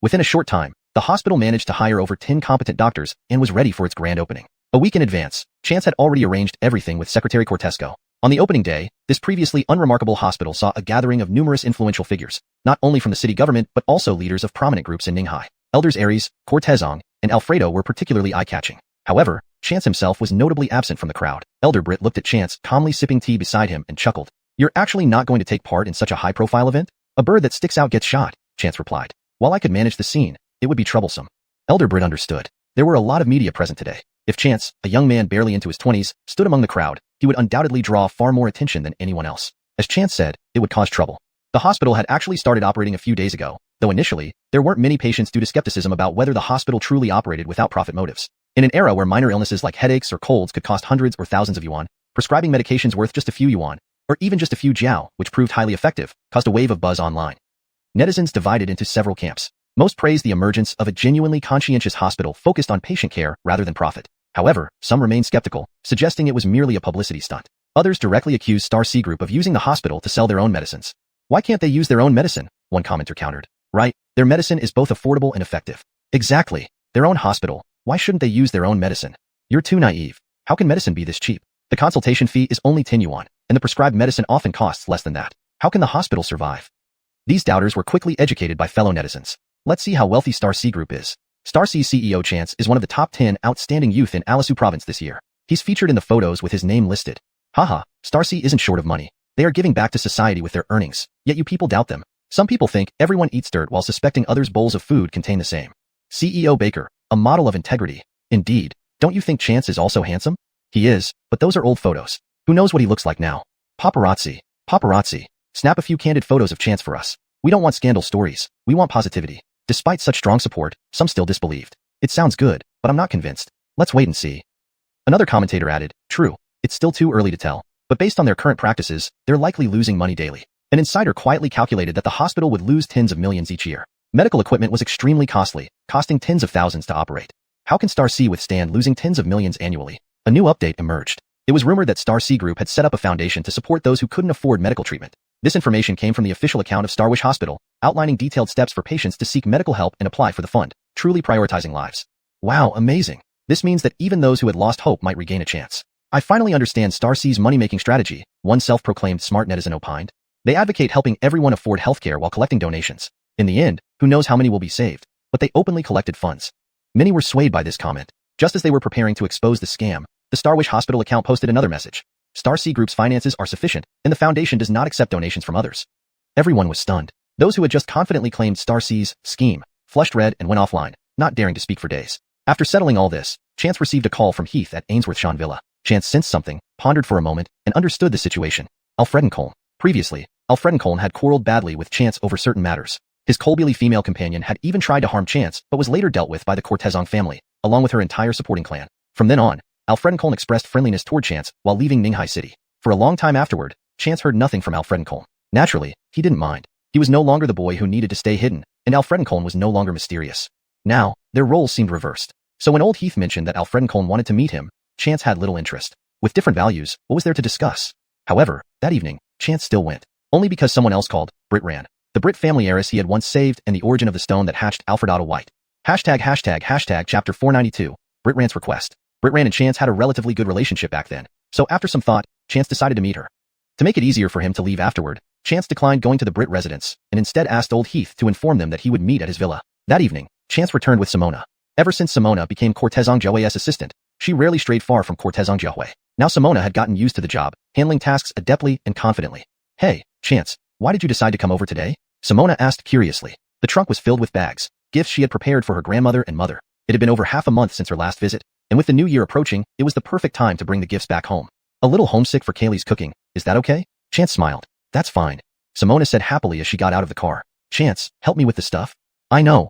Within a short time, the hospital managed to hire over 10 competent doctors and was ready for its grand opening. A week in advance, Chance had already arranged everything with Secretary Cortesco. On the opening day, this previously unremarkable hospital saw a gathering of numerous influential figures, not only from the city government but also leaders of prominent groups in Ninghai. Elders Aries, Cortezong, and Alfredo were particularly eye-catching. However, Chance himself was notably absent from the crowd. Elder Britt looked at Chance, calmly sipping tea beside him, and chuckled. "You're actually not going to take part in such a high-profile event? A bird that sticks out gets shot," Chance replied. "While I could manage the scene, it would be troublesome." Elder Britt understood. There were a lot of media present today. If Chance, a young man barely into his 20s, stood among the crowd, he would undoubtedly draw far more attention than anyone else. As Chance said, it would cause trouble. The hospital had actually started operating a few days ago, though initially, there weren't many patients due to skepticism about whether the hospital truly operated without profit motives. In an era where minor illnesses like headaches or colds could cost hundreds or thousands of yuan, prescribing medications worth just a few yuan, or even just a few jiao, which proved highly effective, caused a wave of buzz online. Netizens divided into several camps. Most praised the emergence of a genuinely conscientious hospital focused on patient care rather than profit. However, some remained skeptical, suggesting it was merely a publicity stunt. Others directly accused Star C Group of using the hospital to sell their own medicines. "Why can't they use their own medicine?" one commenter countered. "Right, their medicine is both affordable and effective." "Exactly. Their own hospital. Why shouldn't they use their own medicine?" "You're too naive. How can medicine be this cheap? The consultation fee is only 10 yuan, and the prescribed medicine often costs less than that. How can the hospital survive?" These doubters were quickly educated by fellow netizens. Let's see how wealthy Star C Group is. Star C CEO Chance is one of the top 10 outstanding youth in Alisu province this year. He's featured in the photos with his name listed. Haha, Star C isn't short of money. They are giving back to society with their earnings, yet you people doubt them. Some people think everyone eats dirt while suspecting others' bowls of food contain the same. CEO Baker, a model of integrity. Indeed, don't you think Chance is also handsome? He is, but those are old photos. Who knows what he looks like now? Paparazzi. Paparazzi. Snap a few candid photos of Chance for us. We don't want scandal stories. We want positivity. Despite such strong support, some still disbelieved. "It sounds good, but I'm not convinced. Let's wait and see." Another commentator added, "True, it's still too early to tell, but based on their current practices, they're likely losing money daily." An insider quietly calculated that the hospital would lose tens of millions each year. Medical equipment was extremely costly, costing tens of thousands to operate. How can Star C withstand losing tens of millions annually? A new update emerged. It was rumored that Star C Group had set up a foundation to support those who couldn't afford medical treatment. This information came from the official account of Starwish Hospital, outlining detailed steps for patients to seek medical help and apply for the fund, truly prioritizing lives. Wow, amazing. This means that even those who had lost hope might regain a chance. "I finally understand Star C's money-making strategy," one self-proclaimed smart netizen opined. "They advocate helping everyone afford healthcare while collecting donations. In the end, who knows how many will be saved, but they openly collected funds." Many were swayed by this comment. Just as they were preparing to expose the scam, the Starwish Hospital account posted another message. Star C Group's finances are sufficient, and the foundation does not accept donations from others. Everyone was stunned. Those who had just confidently claimed Star C's scheme flushed red and went offline, not daring to speak for days. After settling all this, Chance received a call from Heath at Ainsworth-Shan Villa. Chance sensed something, pondered for a moment, and understood the situation. Alfredenkoln. Previously, Alfredenkoln had quarreled badly with Chance over certain matters. His Kolbili female companion had even tried to harm Chance, but was later dealt with by the Cortezong family, along with her entire supporting clan. From then on, Alfredenkoln expressed friendliness toward Chance while leaving Ninghai City. For a long time afterward, Chance heard nothing from Alfredenkoln. Naturally, he didn't mind. He was no longer the boy who needed to stay hidden, and Alfredenkoln was no longer mysterious. Now, their roles seemed reversed. So when old Heath mentioned that Alfredenkoln wanted to meet him, Chance had little interest. With different values, what was there to discuss? However, that evening, Chance still went. Only because someone else called. Britt ran. The Britt family heiress he had once saved and the origin of the stone that hatched Alfred Otto White. #### chapter 492. Britt Rant's request. Britt Rant and Chance had a relatively good relationship back then, so after some thought, Chance decided to meet her. To make it easier for him to leave afterward, Chance declined going to the Britt residence and instead asked old Heath to inform them that he would meet at his villa. That evening, Chance returned with Simona. Ever since Simona became Cortezong Jiahui's assistant, she rarely strayed far from Cortezong Jiahui. Now Simona had gotten used to the job, handling tasks adeptly and confidently. "Hey, Chance, why did you decide to come over today?" Simona asked curiously. The trunk was filled with bags, gifts she had prepared for her grandmother and mother. It had been over half a month since her last visit, and with the new year approaching, it was the perfect time to bring the gifts back home. "A little homesick for Kaylee's cooking, is that okay?" Chance smiled. "That's fine," Simona said happily as she got out of the car. "Chance, help me with the stuff." I know.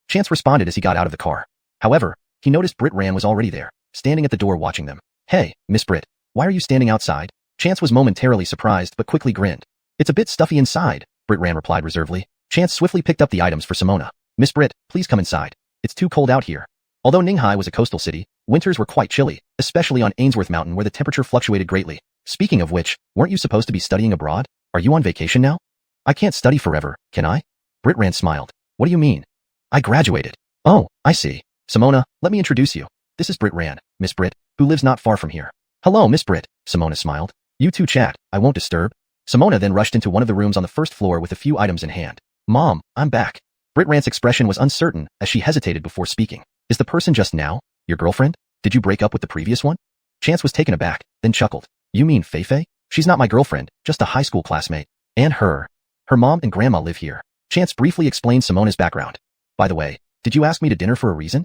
Chance responded as he got out of the car. However, he noticed Britt Ran was already there, standing at the door watching them. Hey, Miss Britt, why are you standing outside? Chance was momentarily surprised but quickly grinned. It's a bit stuffy inside, Britt Ran replied reservedly. Chance swiftly picked up the items for Simona. Miss Britt, please come inside. It's too cold out here. Although Ninghai was a coastal city, winters were quite chilly, especially on Ainsworth Mountain where the temperature fluctuated greatly. Speaking of which, weren't you supposed to be studying abroad? Are you on vacation now? I can't study forever, can I? Britt Ran smiled. What do you mean? I graduated. Oh, I see. Simona, let me introduce you. This is Britt Ran, Miss Britt, who lives not far from here. Hello, Miss Britt, Simona smiled. You two chat, I won't disturb. Simona then rushed into one of the rooms on the first floor with a few items in hand. Mom, I'm back. Britt Ran's expression was uncertain as she hesitated before speaking. Is the person just now your girlfriend? Did you break up with the previous one? Chance was taken aback, then chuckled. You mean Feifei? She's not my girlfriend, just a high school classmate. And her mom and grandma live here. Chance briefly explained Simona's background. By the way, did you ask me to dinner for a reason?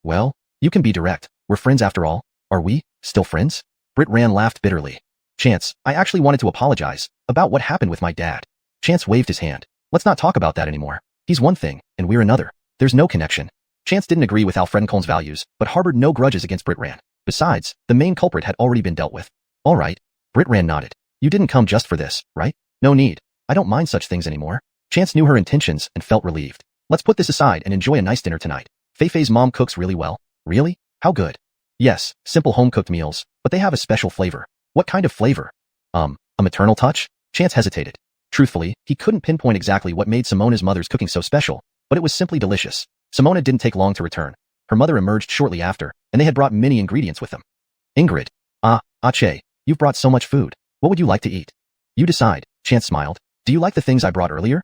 Well, you can be direct. We're friends after all. Are we still friends? Britt Ran laughed bitterly. Chance, I actually wanted to apologize about what happened with my dad. Chance waved his hand. Let's not talk about that anymore. He's one thing, and we're another. There's no connection. Chance didn't agree with Alfredenkoln's values, but harbored no grudges against Britt Ran. Besides, the main culprit had already been dealt with. All right. Britt Ran nodded. You didn't come just for this, right? No need. I don't mind such things anymore. Chance knew her intentions and felt relieved. Let's put this aside and enjoy a nice dinner tonight. Feifei's mom cooks really well. Really? How good? Yes, simple home-cooked meals, but they have a special flavor. What kind of flavor? A maternal touch? Chance hesitated. Truthfully, he couldn't pinpoint exactly what made Simona's mother's cooking so special, but it was simply delicious. Simona didn't take long to return. Her mother emerged shortly after, and they had brought many ingredients with them. Ingrid. Che, you've brought so much food. What would you like to eat? You decide, Chance smiled. Do you like the things I brought earlier?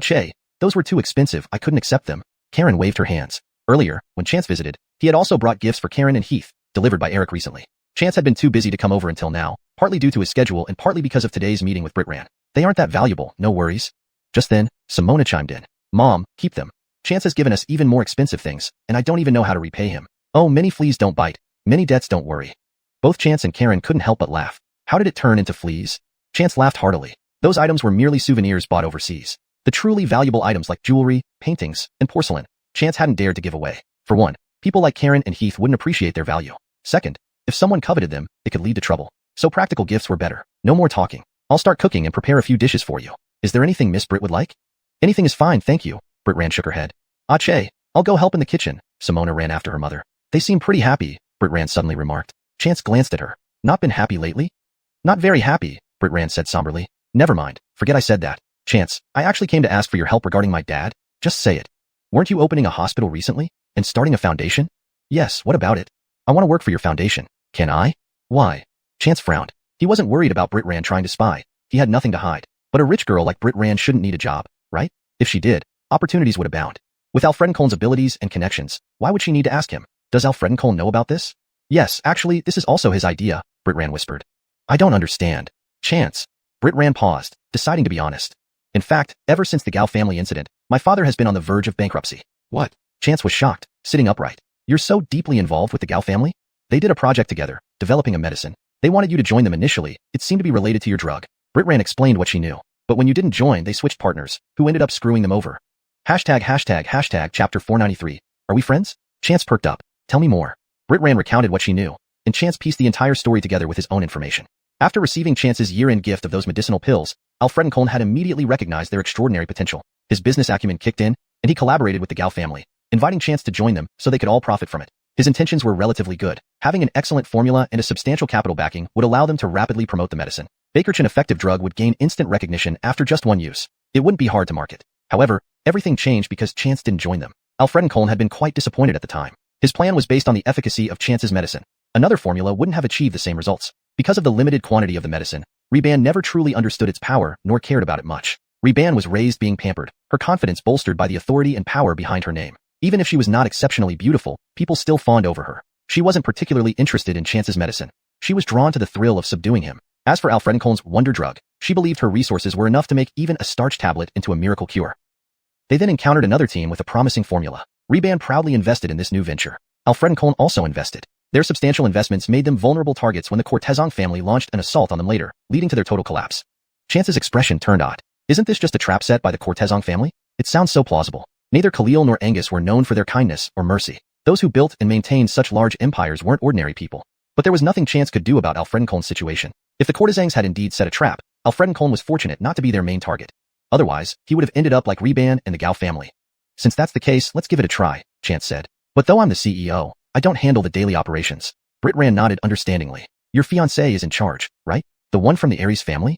Che, those were too expensive, I couldn't accept them. Karen waved her hands. Earlier, when Chance visited, he had also brought gifts for Karen and Heath, delivered by Eric recently. Chance had been too busy to come over until now, partly due to his schedule and partly because of today's meeting with Britt Ran. They aren't that valuable, no worries. Just then, Simona chimed in. Mom, keep them. Chance has given us even more expensive things, and I don't even know how to repay him. Oh, many fleas don't bite. Many debts don't worry. Both Chance and Karen couldn't help but laugh. How did it turn into fleas? Chance laughed heartily. Those items were merely souvenirs bought overseas. The truly valuable items like jewelry, paintings, and porcelain, Chance hadn't dared to give away. For one, people like Karen and Heath wouldn't appreciate their value. Second, if someone coveted them, it could lead to trouble. So practical gifts were better. No more talking. I'll start cooking and prepare a few dishes for you. Is there anything Miss Britt would like? Anything is fine, thank you. Britt Ran shook her head. Che, I'll go help in the kitchen. Simona ran after her mother. They seem pretty happy, Britt Ran suddenly remarked. Chance glanced at her. Not been happy lately? Not very happy, Britt Ran said somberly. Never mind, forget I said that. Chance, I actually came to ask for your help regarding my dad. Just say it. Weren't you opening a hospital recently? And starting a foundation? Yes, what about it? I want to work for your foundation. Can I? Why? Chance frowned. He wasn't worried about Britt Ran trying to spy. He had nothing to hide. But a rich girl like Britt Ran shouldn't need a job, right? If she did, opportunities would abound. With Alfredenkoln's abilities and connections, why would she need to ask him? Does Alfredenkoln know about this? Yes, actually, this is also his idea, Britt Ran whispered. I don't understand. Chance. Britt Ran paused, deciding to be honest. In fact, ever since the Gao family incident, my father has been on the verge of bankruptcy. What? Chance was shocked, sitting upright. You're so deeply involved with the Gao family? They did a project together, developing a medicine. They wanted you to join them initially. It seemed to be related to your drug. Britt Ran explained what she knew. But when you didn't join, they switched partners, who ended up screwing them over. Hashtag chapter 493. Are we friends? Chance perked up. Tell me more. Britt Ran recounted what she knew, and Chance pieced the entire story together with his own information. After receiving Chance's year-end gift of those medicinal pills, Alfredenkoln had immediately recognized their extraordinary potential. His business acumen kicked in, and he collaborated with the Gao family, inviting Chance to join them so they could all profit from it. His intentions were relatively good. Having an excellent formula and a substantial capital backing would allow them to rapidly promote the medicine. Bakerchin effective drug would gain instant recognition after just one use. It wouldn't be hard to market. However, everything changed because Chance didn't join them. Alfredenkoln had been quite disappointed at the time. His plan was based on the efficacy of Chance's medicine. Another formula wouldn't have achieved the same results. Because of the limited quantity of the medicine, Reban never truly understood its power nor cared about it much. Reban was raised being pampered, her confidence bolstered by the authority and power behind her name. Even if she was not exceptionally beautiful, people still fawned over her. She wasn't particularly interested in Chance's medicine. She was drawn to the thrill of subduing him. As for Alfredenkoln's wonder drug, she believed her resources were enough to make even a starch tablet into a miracle cure. They then encountered another team with a promising formula. Reban proudly invested in this new venture. Alfredenkoln also invested. Their substantial investments made them vulnerable targets when the Cortezong family launched an assault on them later, leading to their total collapse. Chance's expression turned odd. Isn't this just a trap set by the Cortezong family? It sounds so plausible. Neither Khalil nor Angus were known for their kindness or mercy. Those who built and maintained such large empires weren't ordinary people. But there was nothing Chance could do about Alfredenkoln's situation. If the courtesans had indeed set a trap, Alfredenkoln was fortunate not to be their main target. Otherwise, he would have ended up like Reban and the Gao family. Since that's the case, let's give it a try, Chance said. But though I'm the CEO, I don't handle the daily operations. Britran nodded understandingly. Your fiancé is in charge, right? The one from the Aries family?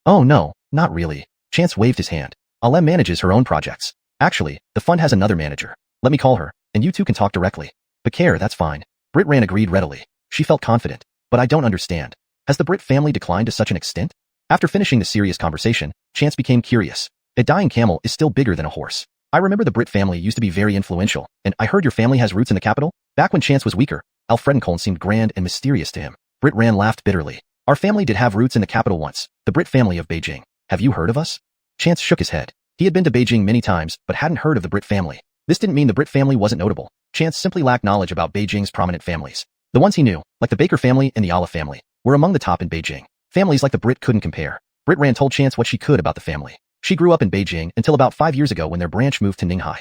Oh no, not really. Chance waved his hand. Alem manages her own projects. Actually, the fund has another manager. Let me call her, and you two can talk directly. Bakare, that's fine. Britran agreed readily. She felt confident. But I don't understand. Has the Brit family declined to such an extent? After finishing the serious conversation, Chance became curious. A dying camel is still bigger than a horse. I remember the Brit family used to be very influential, and I heard your family has roots in the capital? Back when Chance was weaker, Alfredenkoln seemed grand and mysterious to him. Britran laughed bitterly. Our family did have roots in the capital once, the Brit family of Beijing. Have you heard of us? Chance shook his head. He had been to Beijing many times, but hadn't heard of the Brit family. This didn't mean the Brit family wasn't notable. Chance simply lacked knowledge about Beijing's prominent families. The ones he knew, like the Baker family and the Ala family, were among the top in Beijing. Families like the Brit couldn't compare. Britran told Chance what she could about the family. She grew up in Beijing until about 5 years ago when their branch moved to Ninghai.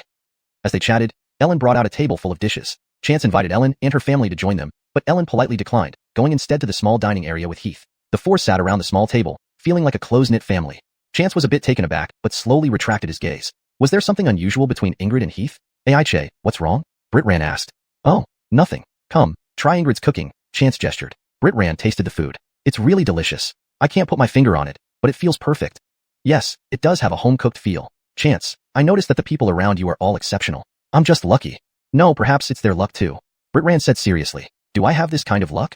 As they chatted, Ellen brought out a table full of dishes. Chance invited Ellen and her family to join them, but Ellen politely declined, going instead to the small dining area with Heath. The four sat around the small table, feeling like a close-knit family. Chance was a bit taken aback, but slowly retracted his gaze. Was there something unusual between Ingrid and Heath? Aiche, what's wrong? Britran asked. Oh, nothing. Come, try Ingrid's cooking, Chance gestured. Britran tasted the food. It's really delicious. I can't put my finger on it, but it feels perfect. Yes, it does have a home-cooked feel. Chance, I noticed that the people around you are all exceptional. I'm just lucky. No, perhaps it's their luck too. Britran said seriously. Do I have this kind of luck?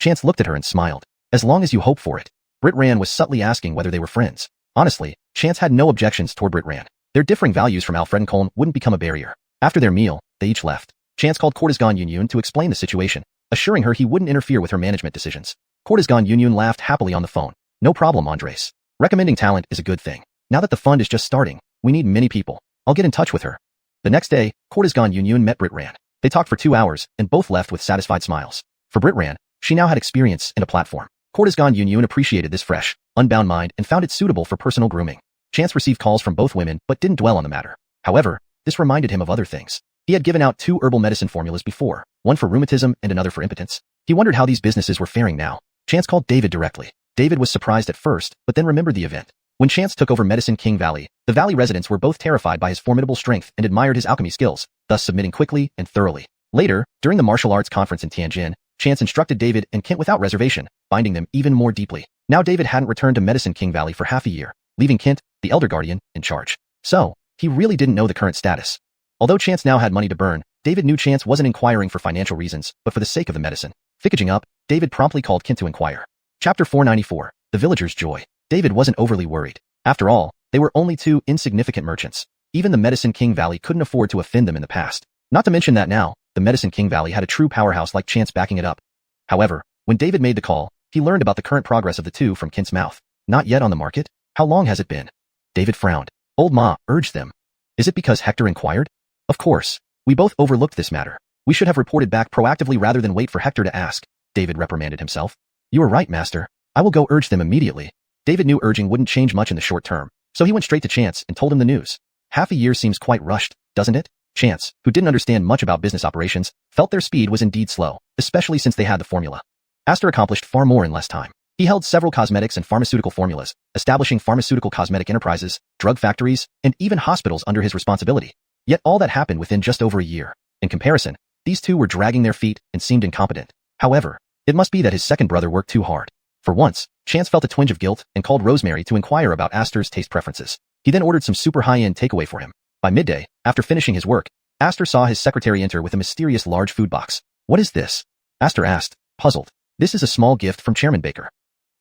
Chance looked at her and smiled. As long as you hope for it. Britran was subtly asking whether they were friends. Honestly, Chance had no objections toward Britran. Their differing values from Alfredenkoln wouldn't become a barrier. After their meal, they each left. Chance called Courtesgan Yunyun to explain the situation, assuring her he wouldn't interfere with her management decisions. Courtesgan Yunyun laughed happily on the phone. No problem, Andres. Recommending talent is a good thing. Now that the fund is just starting, we need many people. I'll get in touch with her. The next day, Courtesgan Yunyun met Britran. They talked for 2 hours, and both left with satisfied smiles. For Britran, she now had experience and a platform. Courtesgan Yunyun appreciated this fresh, unbound mind and found it suitable for personal grooming. Chance received calls from both women but didn't dwell on the matter. However, this reminded him of other things. He had given out 2 herbal medicine formulas before, one for rheumatism and another for impotence. He wondered how these businesses were faring now. Chance called David directly. David was surprised at first, but then remembered the event. When Chance took over Medicine King Valley, the valley residents were both terrified by his formidable strength and admired his alchemy skills, thus submitting quickly and thoroughly. Later, during the martial arts conference in Tianjin, Chance instructed David and Kent without reservation, binding them even more deeply. Now David hadn't returned to Medicine King Valley for half a year, leaving Kent, the Elder Guardian, in charge. So, he really didn't know the current status. Although Chance now had money to burn, David knew Chance wasn't inquiring for financial reasons, but for the sake of the medicine. Fickaging up, David promptly called Kent to inquire. Chapter 494, The Villager's Joy. David wasn't overly worried. After all, they were only 2 insignificant merchants. Even the Medicine King Valley couldn't afford to offend them in the past. Not to mention that now, the Medicine King Valley had a true powerhouse like Chance backing it up. However, when David made the call, he learned about the current progress of the 2 from Kent's mouth. Not yet on the market? How long has it been? David frowned. Old Ma urged them. Is it because Hector inquired? Of course. We both overlooked this matter. We should have reported back proactively rather than wait for Hector to ask. David reprimanded himself. You are right, master. I will go urge them immediately. David knew urging wouldn't change much in the short term, so he went straight to Chance and told him the news. Half a year seems quite rushed, doesn't it? Chance, who didn't understand much about business operations, felt their speed was indeed slow, especially since they had the formula. Astor accomplished far more in less time. He held several cosmetics and pharmaceutical formulas, establishing pharmaceutical cosmetic enterprises, drug factories, and even hospitals under his responsibility. Yet all that happened within just over a year. In comparison, these 2 were dragging their feet and seemed incompetent. However, it must be that his second brother worked too hard. For once, Chance felt a twinge of guilt and called Rosemary to inquire about Astor's taste preferences. He then ordered some super high-end takeaway for him. By midday, after finishing his work, Astor saw his secretary enter with a mysterious large food box. What is this? Astor asked, puzzled. This is a small gift from Chairman Baker.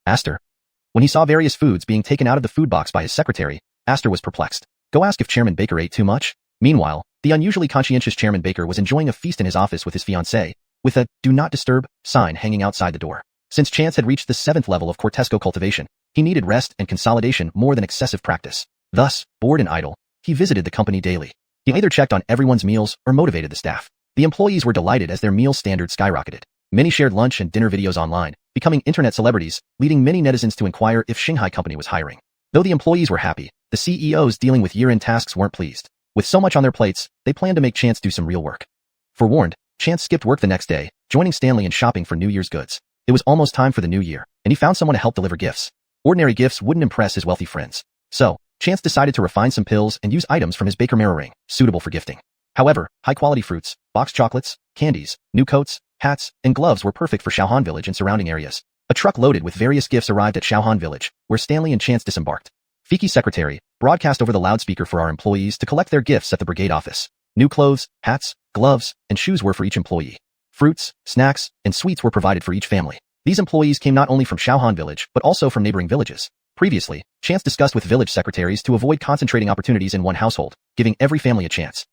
Astor. When he saw various foods being taken out of the food box by his secretary, Astor was perplexed. Go ask if Chairman Baker ate too much? Meanwhile, the unusually conscientious Chairman Baker was enjoying a feast in his office with his fiancée, with a "Do Not Disturb" sign hanging outside the door. Since Chance had reached the 7th level of Cortesco cultivation, he needed rest and consolidation more than excessive practice. Thus, bored and idle, he visited the company daily. He either checked on everyone's meals or motivated the staff. The employees were delighted as their meal standards skyrocketed. Many shared lunch and dinner videos online, becoming internet celebrities, leading many netizens to inquire if Shanghai Company was hiring. Though the employees were happy, the CEOs dealing with year-end tasks weren't pleased. With so much on their plates, they planned to make Chance do some real work. Forewarned, Chance skipped work the next day, joining Stanley in shopping for New Year's goods. It was almost time for the new year, and he found someone to help deliver gifts. Ordinary gifts wouldn't impress his wealthy friends. So, Chance decided to refine some pills and use items from his Baker mirror ring, suitable for gifting. However, high-quality fruits, boxed chocolates, candies, new coats, hats, and gloves were perfect for Shaohan Village and surrounding areas. A truck loaded with various gifts arrived at Shaohan Village, where Stanley and Chance disembarked. Fiki's secretary broadcast over the loudspeaker for our employees to collect their gifts at the brigade office. New clothes, hats, gloves, and shoes were for each employee. Fruits, snacks, and sweets were provided for each family. These employees came not only from Shaohan Village, but also from neighboring villages. Previously, Chance discussed with village secretaries to avoid concentrating opportunities in one household, giving every family a chance.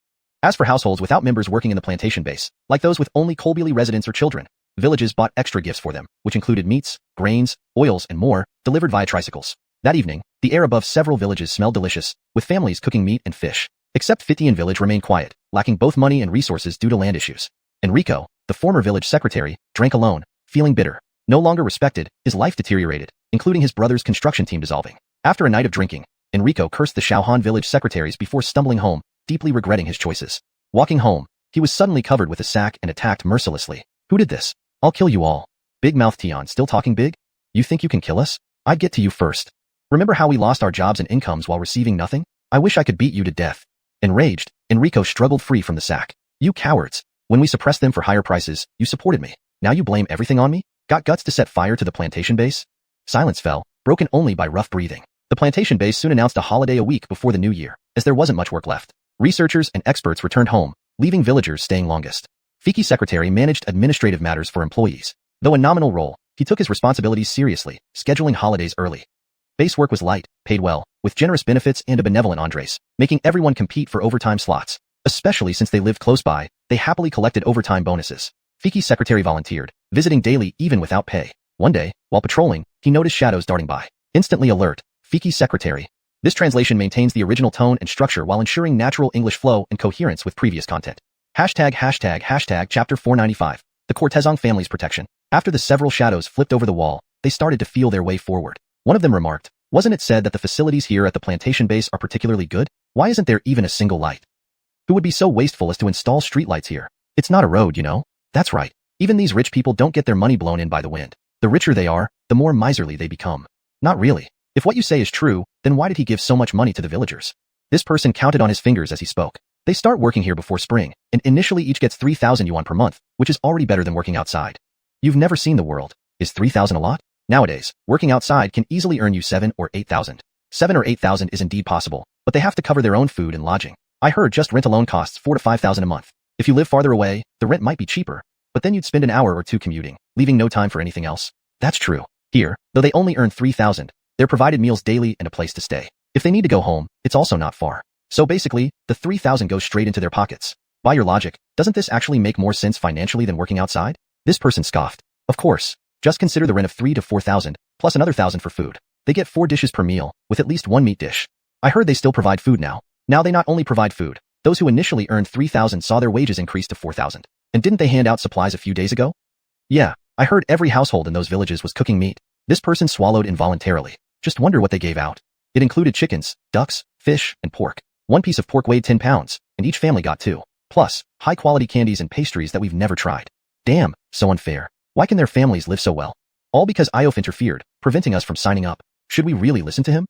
As for households without members working in the plantation base, like those with only Colbily residents or children, villages bought extra gifts for them, which included meats, grains, oils, and more, delivered via tricycles. That evening, the air above several villages smelled delicious, with families cooking meat and fish. Except Fitian village remained quiet, lacking both money and resources due to land issues. Enrico, the former village secretary, drank alone, feeling bitter. No longer respected, his life deteriorated, including his brother's construction team dissolving. After a night of drinking, Enrico cursed the Shaohan village secretaries before stumbling home, deeply regretting his choices. Walking home, he was suddenly covered with a sack and attacked mercilessly. Who did this? I'll kill you all. Big mouth Tion, still talking big? You think you can kill us? I'd get to you first. Remember how we lost our jobs and incomes while receiving nothing? I wish I could beat you to death. Enraged, Enrico struggled free from the sack. You cowards. When we suppressed them for higher prices, you supported me. Now you blame everything on me? Got guts to set fire to the plantation base? Silence fell, broken only by rough breathing. The plantation base soon announced a holiday a week before the new year, as there wasn't much work left. Researchers and experts returned home, leaving villagers staying longest. Fiki's secretary managed administrative matters for employees. Though a nominal role, he took his responsibilities seriously, scheduling holidays early. Base work was light, paid well, with generous benefits and a benevolent Andres, making everyone compete for overtime slots. Especially since they lived close by, they happily collected overtime bonuses. Fiki's secretary volunteered, visiting daily even without pay. One day, while patrolling, he noticed shadows darting by. Instantly alert, Fiki's secretary. This translation maintains the original tone and structure while ensuring natural English flow and coherence with previous content. Chapter 495. The Cortezong family's protection. After the several shadows flipped over the wall, they started to feel their way forward. One of them remarked, wasn't it said that the facilities here at the plantation base are particularly good? Why isn't there even a single light? Who would be so wasteful as to install streetlights here? It's not a road, you know? That's right. Even these rich people don't get their money blown in by the wind. The richer they are, the more miserly they become. Not really. If what you say is true, then why did he give so much money to the villagers? This person counted on his fingers as he spoke. They start working here before spring, and initially each gets 3,000 yuan per month, which is already better than working outside. You've never seen the world. Is 3,000 a lot? Nowadays, working outside can easily earn you 7 or 8,000. 7 or 8,000 is indeed possible, but they have to cover their own food and lodging. I heard just rent alone costs 4 to 5,000 a month. If you live farther away, the rent might be cheaper, but then you'd spend an hour or two commuting, leaving no time for anything else. That's true. Here, though they only earn 3,000, they're provided meals daily and a place to stay. If they need to go home, it's also not far. So basically, the 3,000 goes straight into their pockets. By your logic, doesn't this actually make more sense financially than working outside? This person scoffed. Of course. Just consider the rent of 3 to 4,000, plus another 1,000 for food. They get 4 dishes per meal, with at least 1 meat dish. I heard they still provide food now. Now they not only provide food, those who initially earned 3,000 saw their wages increase to 4,000. And didn't they hand out supplies a few days ago? Yeah, I heard every household in those villages was cooking meat. This person swallowed involuntarily. Just wonder what they gave out. It included chickens, ducks, fish, and pork. One piece of pork weighed 10 pounds, and each family got 2. Plus, high-quality candies and pastries that we've never tried. Damn, so unfair. Why can their families live so well? All because Iof interfered, preventing us from signing up. Should we really listen to him?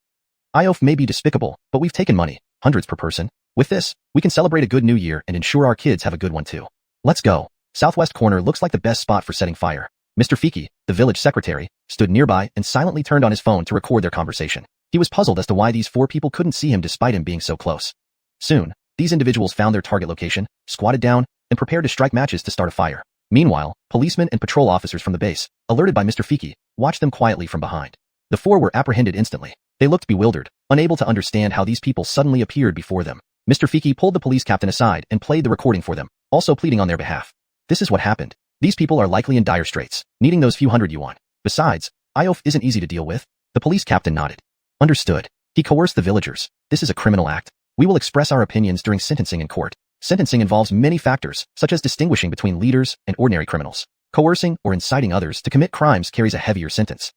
Iof may be despicable, but we've taken money, hundreds per person. With this, we can celebrate a good new year and ensure our kids have a good one too. Let's go. Southwest corner looks like the best spot for setting fire. Mr. Fiki, the village secretary, stood nearby and silently turned on his phone to record their conversation. He was puzzled as to why these 4 people couldn't see him despite him being so close. Soon, these individuals found their target location, squatted down, and prepared to strike matches to start a fire. Meanwhile, policemen and patrol officers from the base, alerted by Mr. Fiki, watched them quietly from behind. The 4 were apprehended instantly. They looked bewildered, unable to understand how these people suddenly appeared before them. Mr. Fiki pulled the police captain aside and played the recording for them, also pleading on their behalf. This is what happened. These people are likely in dire straits, needing those few hundred yuan. Besides, Iof isn't easy to deal with. The police captain nodded. Understood. He coerced the villagers. This is a criminal act. We will express our opinions during sentencing in court. Sentencing involves many factors, such as distinguishing between leaders and ordinary criminals. Coercing or inciting others to commit crimes carries a heavier sentence.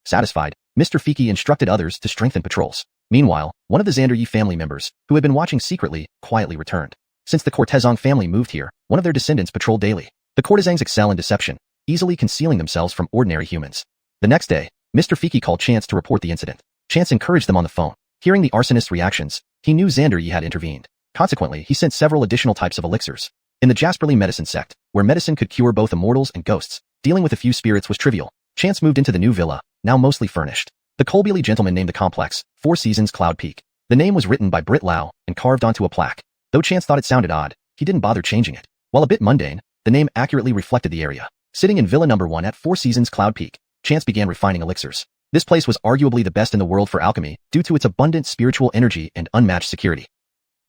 Satisfied, Mr. Fiki instructed others to strengthen patrols. Meanwhile, one of the Xanderyi family members, who had been watching secretly, quietly returned. Since the Cortezong family moved here, one of their descendants patrolled daily. The courtesans excel in deception, easily concealing themselves from ordinary humans. The next day, Mr. Fiki called Chance to report the incident. Chance encouraged them on the phone. Hearing the arsonist's reactions, he knew Xander Yi had intervened. Consequently, he sent several additional types of elixirs. In the Heavenly Medical Sect, where medicine could cure both immortals and ghosts, dealing with a few spirits was trivial. Chance moved into the new villa, now mostly furnished. The Colbeely gentleman named the complex Four Seasons Cloud Peak. The name was written by Britt Lau and carved onto a plaque. Though Chance thought it sounded odd, he didn't bother changing it. While a bit mundane, the name accurately reflected the area. Sitting in Villa Number 1 at Four Seasons Cloud Peak, Chance began refining elixirs. This place was arguably the best in the world for alchemy due to its abundant spiritual energy and unmatched security.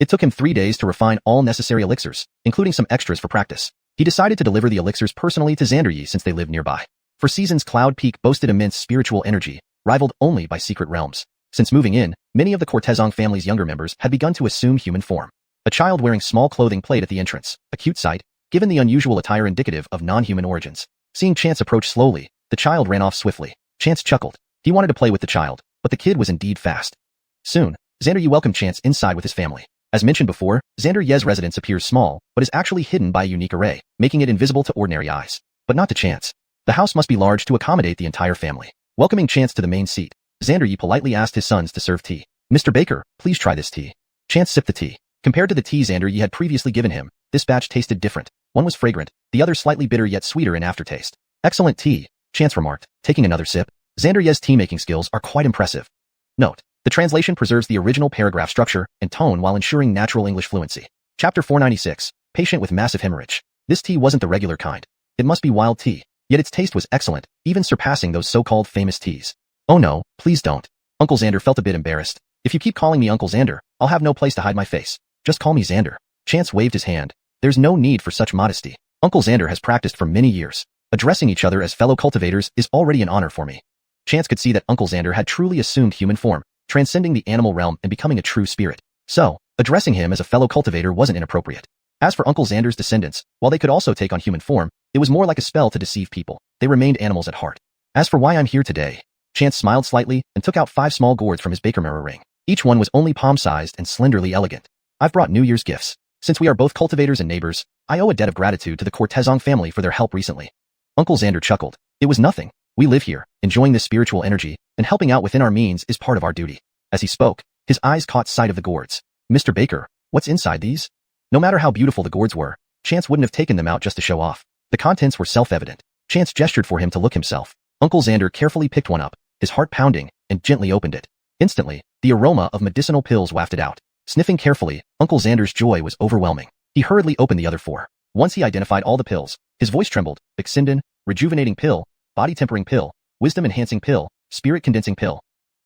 It took him 3 days to refine all necessary elixirs, including some extras for practice. He decided to deliver the elixirs personally to Xander Yi since they lived nearby. Four Seasons Cloud Peak boasted immense spiritual energy, rivaled only by secret realms. Since moving in, many of the Cortezong family's younger members had begun to assume human form. A child wearing small clothing played at the entrance, a cute sight, given the unusual attire indicative of non-human origins. Seeing Chance approach slowly, the child ran off swiftly. Chance chuckled. He wanted to play with the child, but the kid was indeed fast. Soon, Xander Yi welcomed Chance inside with his family. As mentioned before, Xander Yi's residence appears small, but is actually hidden by a unique array, making it invisible to ordinary eyes. But not to Chance. The house must be large to accommodate the entire family. Welcoming Chance to the main seat, Xander Yi politely asked his sons to serve tea. Mr. Baker, please try this tea. Chance sipped the tea. Compared to the tea Xander Yi had previously given him, this batch tasted different. One was fragrant, the other slightly bitter yet sweeter in aftertaste. Excellent tea, Chance remarked, taking another sip. Xander Yi's tea-making skills are quite impressive. Note: the translation preserves the original paragraph structure and tone while ensuring natural English fluency. Chapter 496, Patient with Massive Hemorrhage. This tea wasn't the regular kind. It must be wild tea. Yet its taste was excellent, even surpassing those so-called famous teas. Oh no, please don't. Uncle Xander felt a bit embarrassed. If you keep calling me Uncle Xander, I'll have no place to hide my face. Just call me Xander. Chance waved his hand. There's no need for such modesty. Uncle Xander has practiced for many years. Addressing each other as fellow cultivators is already an honor for me. Chance could see that Uncle Xander had truly assumed human form, transcending the animal realm and becoming a true spirit. So, addressing him as a fellow cultivator wasn't inappropriate. As for Uncle Xander's descendants, while they could also take on human form, it was more like a spell to deceive people. They remained animals at heart. As for why I'm here today, Chance smiled slightly and took out 5 small gourds from his baker mirror ring. Each one was only palm-sized and slenderly elegant. I've brought New Year's gifts. Since we are both cultivators and neighbors, I owe a debt of gratitude to the Cortezong family for their help recently. Uncle Xander chuckled. It was nothing. We live here, enjoying this spiritual energy, and helping out within our means is part of our duty. As he spoke, his eyes caught sight of the gourds. Mr. Baker, what's inside these? No matter how beautiful the gourds were, Chance wouldn't have taken them out just to show off. The contents were self-evident. Chance gestured for him to look himself. Uncle Xander carefully picked one up, his heart pounding, and gently opened it. Instantly, the aroma of medicinal pills wafted out. Sniffing carefully, Uncle Xander's joy was overwhelming. He hurriedly opened the other 4. Once he identified all the pills, his voice trembled. Bixindin, rejuvenating pill, body tempering pill, wisdom enhancing pill, spirit condensing pill.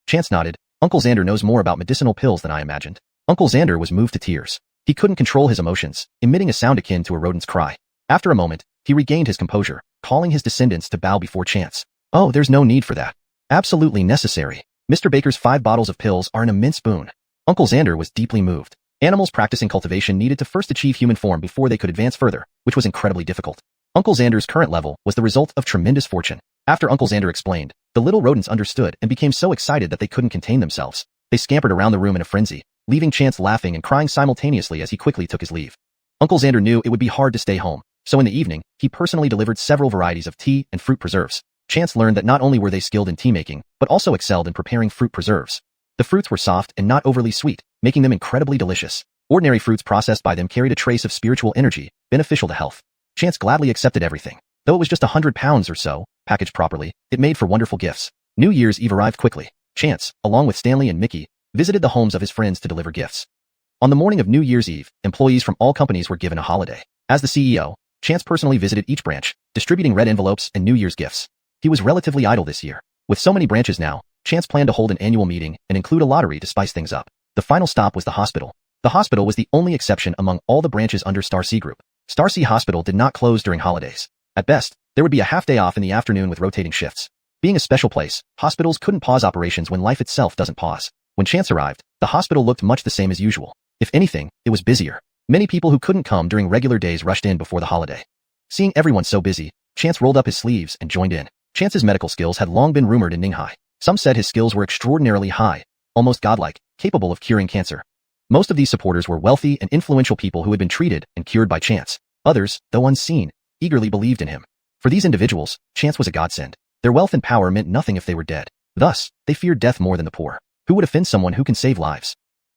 Chance nodded. Uncle Xander knows more about medicinal pills than I imagined. Uncle Xander was moved to tears. He couldn't control his emotions, emitting a sound akin to a rodent's cry. After a moment, he regained his composure, calling his descendants to bow before Chance. Oh, there's no need for that. Absolutely necessary. Mr. Baker's 5 bottles of pills are an immense boon. Uncle Xander was deeply moved. Animals practicing cultivation needed to first achieve human form before they could advance further, which was incredibly difficult. Uncle Xander's current level was the result of tremendous fortune. After Uncle Xander explained, the little rodents understood and became so excited that they couldn't contain themselves. They scampered around the room in a frenzy, leaving Chance laughing and crying simultaneously as he quickly took his leave. Uncle Xander knew it would be hard to stay home, so in the evening, he personally delivered several varieties of tea and fruit preserves. Chance learned that not only were they skilled in tea making, but also excelled in preparing fruit preserves. The fruits were soft and not overly sweet, making them incredibly delicious. Ordinary fruits processed by them carried a trace of spiritual energy, beneficial to health. Chance gladly accepted everything. Though it was just £100 or so, packaged properly, it made for wonderful gifts. New Year's Eve arrived quickly. Chance, along with Stanley and Mickey, visited the homes of his friends to deliver gifts. On the morning of New Year's Eve, employees from all companies were given a holiday. As the CEO, Chance personally visited each branch, distributing red envelopes and New Year's gifts. He was relatively idle this year. With so many branches now, Chance planned to hold an annual meeting and include a lottery to spice things up. The final stop was the hospital. The hospital was the only exception among all the branches under Star C Group. Star C Hospital did not close during holidays. At best, there would be a half day off in the afternoon with rotating shifts. Being a special place, hospitals couldn't pause operations when life itself doesn't pause. When Chance arrived, the hospital looked much the same as usual. If anything, it was busier. Many people who couldn't come during regular days rushed in before the holiday. Seeing everyone so busy, Chance rolled up his sleeves and joined in. Chance's medical skills had long been rumored in Ninghai. Some said his skills were extraordinarily high, almost godlike, capable of curing cancer. Most of these supporters were wealthy and influential people who had been treated and cured by Chance. Others, though unseen, eagerly believed in him. For these individuals, Chance was a godsend. Their wealth and power meant nothing if they were dead. Thus, they feared death more than the poor. Who would offend someone who can save lives?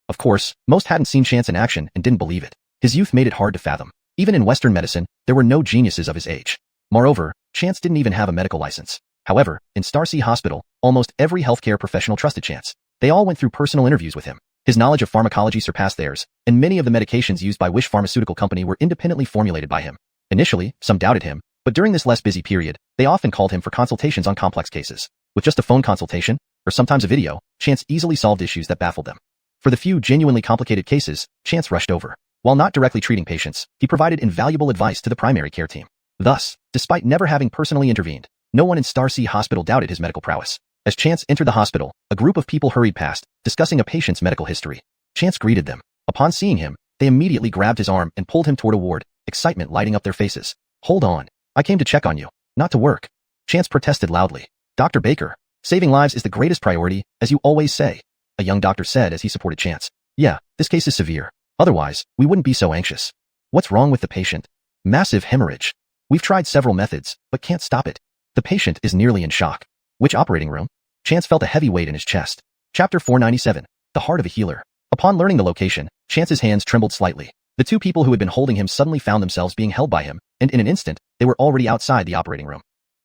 Of course, most hadn't seen Chance in action and didn't believe it. His youth made it hard to fathom. Even in Western medicine, there were no geniuses of his age. Moreover, Chance didn't even have a medical license. However, in Starsea Hospital, almost every healthcare professional trusted Chance. They all went through personal interviews with him. His knowledge of pharmacology surpassed theirs, and many of the medications used by Wish Pharmaceutical Company were independently formulated by him. Initially, some doubted him, but during this less busy period, they often called him for consultations on complex cases. With just a phone consultation, or sometimes a video, Chance easily solved issues that baffled them. For the few genuinely complicated cases, Chance rushed over. While not directly treating patients, he provided invaluable advice to the primary care team. Thus, despite never having personally intervened, no one in Starsea Hospital doubted his medical prowess. As Chance entered the hospital, a group of people hurried past, discussing a patient's medical history. Chance greeted them. Upon seeing him, they immediately grabbed his arm and pulled him toward a ward, excitement lighting up their faces. "Hold on. I came to check on you, not to work." Chance protested loudly. "Dr. Baker, saving lives is the greatest priority, as you always say," a young doctor said as he supported Chance. "Yeah, this case is severe. Otherwise, we wouldn't be so anxious." "What's wrong with the patient?" "Massive hemorrhage. We've tried several methods, but can't stop it. The patient is nearly in shock." "Which operating room?" Chance felt a heavy weight in his chest. Chapter 497. The Heart of a Healer. Upon learning the location, Chance's hands trembled slightly. The two people who had been holding him suddenly found themselves being held by him, and in an instant, they were already outside the operating room.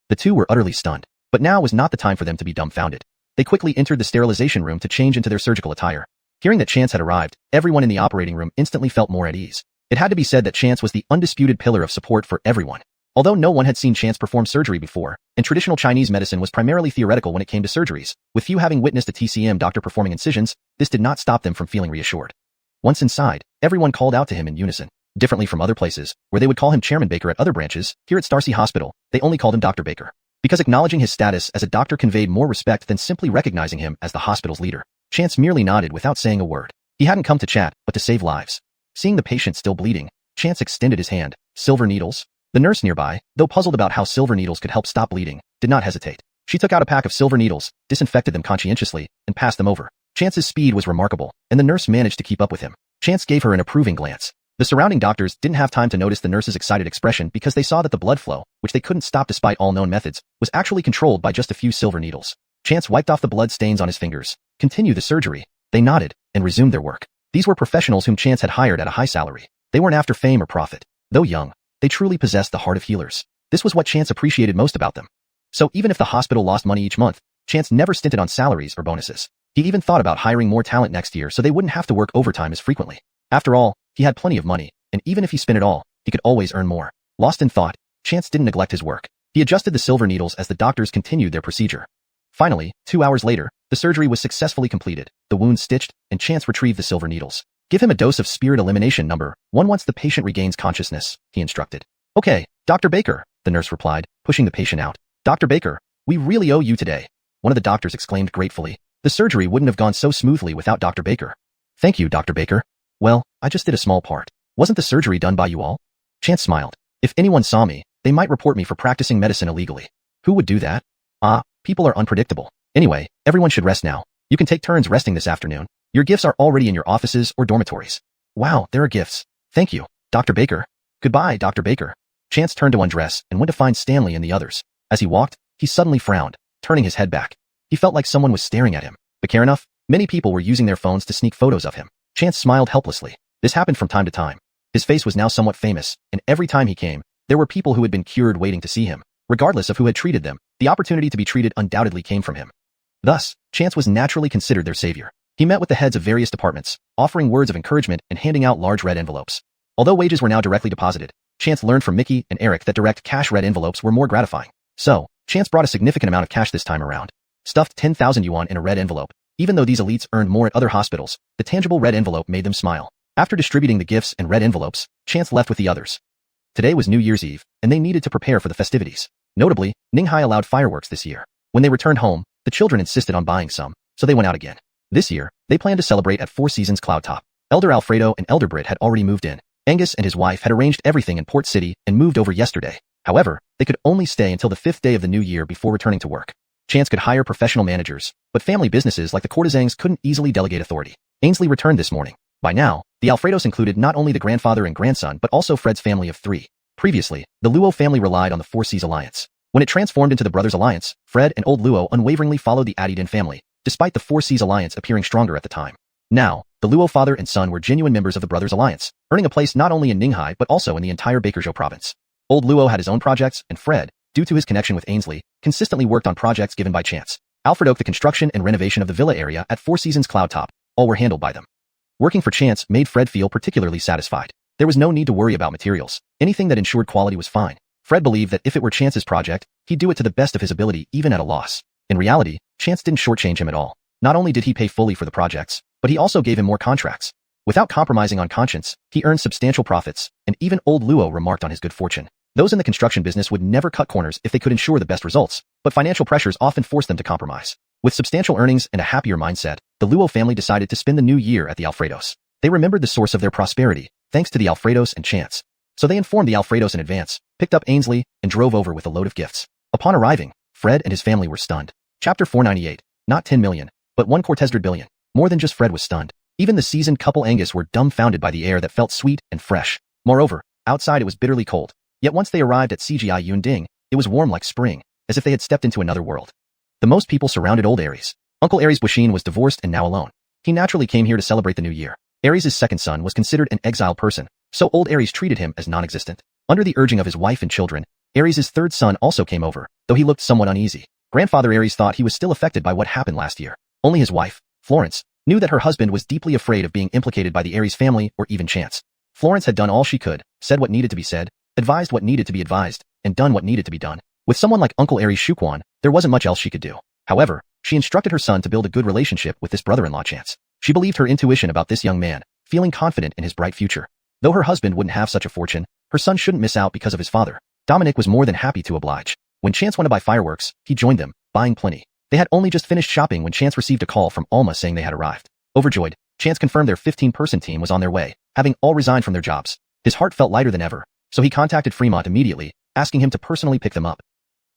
The two were utterly stunned, but now was not the time for them to be dumbfounded. They quickly entered the sterilization room to change into their surgical attire. Hearing that Chance had arrived, everyone in the operating room instantly felt more at ease. It had to be said that Chance was the undisputed pillar of support for everyone. Although no one had seen Chance perform surgery before, and traditional Chinese medicine was primarily theoretical when it came to surgeries, with few having witnessed a TCM doctor performing incisions, this did not stop them from feeling reassured. Once inside, everyone called out to him in unison. Differently from other places, where they would call him Chairman Baker at other branches, here at Starsea Hospital, they only called him Dr. Baker. Because acknowledging his status as a doctor conveyed more respect than simply recognizing him as the hospital's leader. Chance merely nodded without saying a word. He hadn't come to chat, but to save lives. Seeing the patient still bleeding, Chance extended his hand. "Silver needles?" The nurse nearby, though puzzled about how silver needles could help stop bleeding, did not hesitate. She took out a pack of silver needles, disinfected them conscientiously, and passed them over. Chance's speed was remarkable, and the nurse managed to keep up with him. Chance gave her an approving glance. The surrounding doctors didn't have time to notice the nurse's excited expression because they saw that the blood flow, which they couldn't stop despite all known methods, was actually controlled by just a few silver needles. Chance wiped off the blood stains on his fingers. "Continue the surgery." They nodded, and resumed their work. These were professionals whom Chance had hired at a high salary. They weren't after fame or profit. Though young, they truly possessed the heart of healers. This was what Chance appreciated most about them. So even if the hospital lost money each month, Chance never stinted on salaries or bonuses. He even thought about hiring more talent next year so they wouldn't have to work overtime as frequently. After all, he had plenty of money, and even if he spent it all, he could always earn more. Lost in thought, Chance didn't neglect his work. He adjusted the silver needles as the doctors continued their procedure. Finally, 2 hours later, the surgery was successfully completed, the wound stitched, and Chance retrieved the silver needles. "Give him a dose of spirit elimination number 1 once the patient regains consciousness," he instructed. "Okay, Dr. Baker," the nurse replied, pushing the patient out. "Dr. Baker, we really owe you today," one of the doctors exclaimed gratefully. The surgery wouldn't have gone so smoothly without Dr. Baker. "Thank you, Dr. Baker." "Well, I just did a small part. Wasn't the surgery done by you all?" Chance smiled. "If anyone saw me, they might report me for practicing medicine illegally." "Who would do that?" People are unpredictable. Anyway, everyone should rest now. You can take turns resting this afternoon. Your gifts are already in your offices or dormitories." "Wow, there are gifts. Thank you, Dr. Baker." "Goodbye, Dr. Baker." Chance turned to undress and went to find Stanley and the others. As he walked, he suddenly frowned, turning his head back. He felt like someone was staring at him. But care enough, many people were using their phones to sneak photos of him. Chance smiled helplessly. This happened from time to time. His face was now somewhat famous, and every time he came, there were people who had been cured waiting to see him. Regardless of who had treated them, the opportunity to be treated undoubtedly came from him. Thus, Chance was naturally considered their savior. He met with the heads of various departments, offering words of encouragement and handing out large red envelopes. Although wages were now directly deposited, Chance learned from Mickey and Eric that direct cash red envelopes were more gratifying. So, Chance brought a significant amount of cash this time around. Stuffed 10,000 yuan in a red envelope. Even though these elites earned more at other hospitals, the tangible red envelope made them smile. After distributing the gifts and red envelopes, Chance left with the others. Today was New Year's Eve, and they needed to prepare for the festivities. Notably, Ninghai allowed fireworks this year. When they returned home, the children insisted on buying some, so they went out again. This year, they planned to celebrate at Four Seasons Cloud Top. Elder Alfredo and Elder Britt had already moved in. Angus and his wife had arranged everything in Port City and moved over yesterday. However, they could only stay until the 5th day of the new year before returning to work. Chance could hire professional managers, but family businesses like the courtesans couldn't easily delegate authority. Ainsley returned this morning. By now, the Alfredos included not only the grandfather and grandson but also Fred's family of 3. Previously, the Luo family relied on the Four Seas alliance. When it transformed into the Brothers Alliance, Fred and Old Luo unwaveringly followed the Adidin family, despite the Four Seas alliance appearing stronger at the time. Now, the Luo father and son were genuine members of the Brothers Alliance, earning a place not only in Ningxi but also in the entire Bakersjo province. Old Luo had his own projects, and Fred, due to his connection with Ainsley, consistently worked on projects given by chance. Alfred Oak, the construction and renovation of the villa area at Four Seasons Cloud Top, all were handled by them. Working for Chance made Fred feel particularly satisfied. There was no need to worry about materials. Anything that ensured quality was fine. Fred believed that if it were Chance's project, he'd do it to the best of his ability even at a loss. In reality, Chance didn't shortchange him at all. Not only did he pay fully for the projects, but he also gave him more contracts. Without compromising on conscience, he earned substantial profits, and even Old Luo remarked on his good fortune. Those in the construction business would never cut corners if they could ensure the best results, but financial pressures often forced them to compromise. With substantial earnings and a happier mindset, the Luo family decided to spend the new year at the Alfredos. They remembered the source of their prosperity, thanks to the Alfredos and Chance. So they informed the Alfredos in advance, picked up Ainsley, and drove over with a load of gifts. Upon arriving, Fred and his family were stunned. Chapter 498. Not 10 million, but 1/4 billion. More than just Fred was stunned. Even the seasoned couple Angus were dumbfounded by the air that felt sweet and fresh. Moreover, outside it was bitterly cold. Yet once they arrived at CGI Yunding, it was warm like spring, as if they had stepped into another world. The most people surrounded old Aries. Uncle Aries Bushine was divorced and now alone. He naturally came here to celebrate the new year. Aries' second son was considered an exiled person, so old Aries treated him as non-existent. Under the urging of his wife and children, Aries' third son also came over, though he looked somewhat uneasy. Grandfather Aries thought he was still affected by what happened last year. Only his wife, Florence, knew that her husband was deeply afraid of being implicated by the Aries family or even Chance. Florence had done all she could, said what needed to be said, advised what needed to be advised, and done what needed to be done. With someone like Uncle Aries Shuquan, there wasn't much else she could do. However, she instructed her son to build a good relationship with this brother-in-law Chance. She believed her intuition about this young man, feeling confident in his bright future. Though her husband wouldn't have such a fortune, her son shouldn't miss out because of his father. Dominic was more than happy to oblige. When Chance wanted to buy fireworks, he joined them, buying plenty. They had only just finished shopping when Chance received a call from Alma saying they had arrived. Overjoyed, Chance confirmed their 15-person team was on their way, having all resigned from their jobs. His heart felt lighter than ever, so he contacted Fremont immediately, asking him to personally pick them up.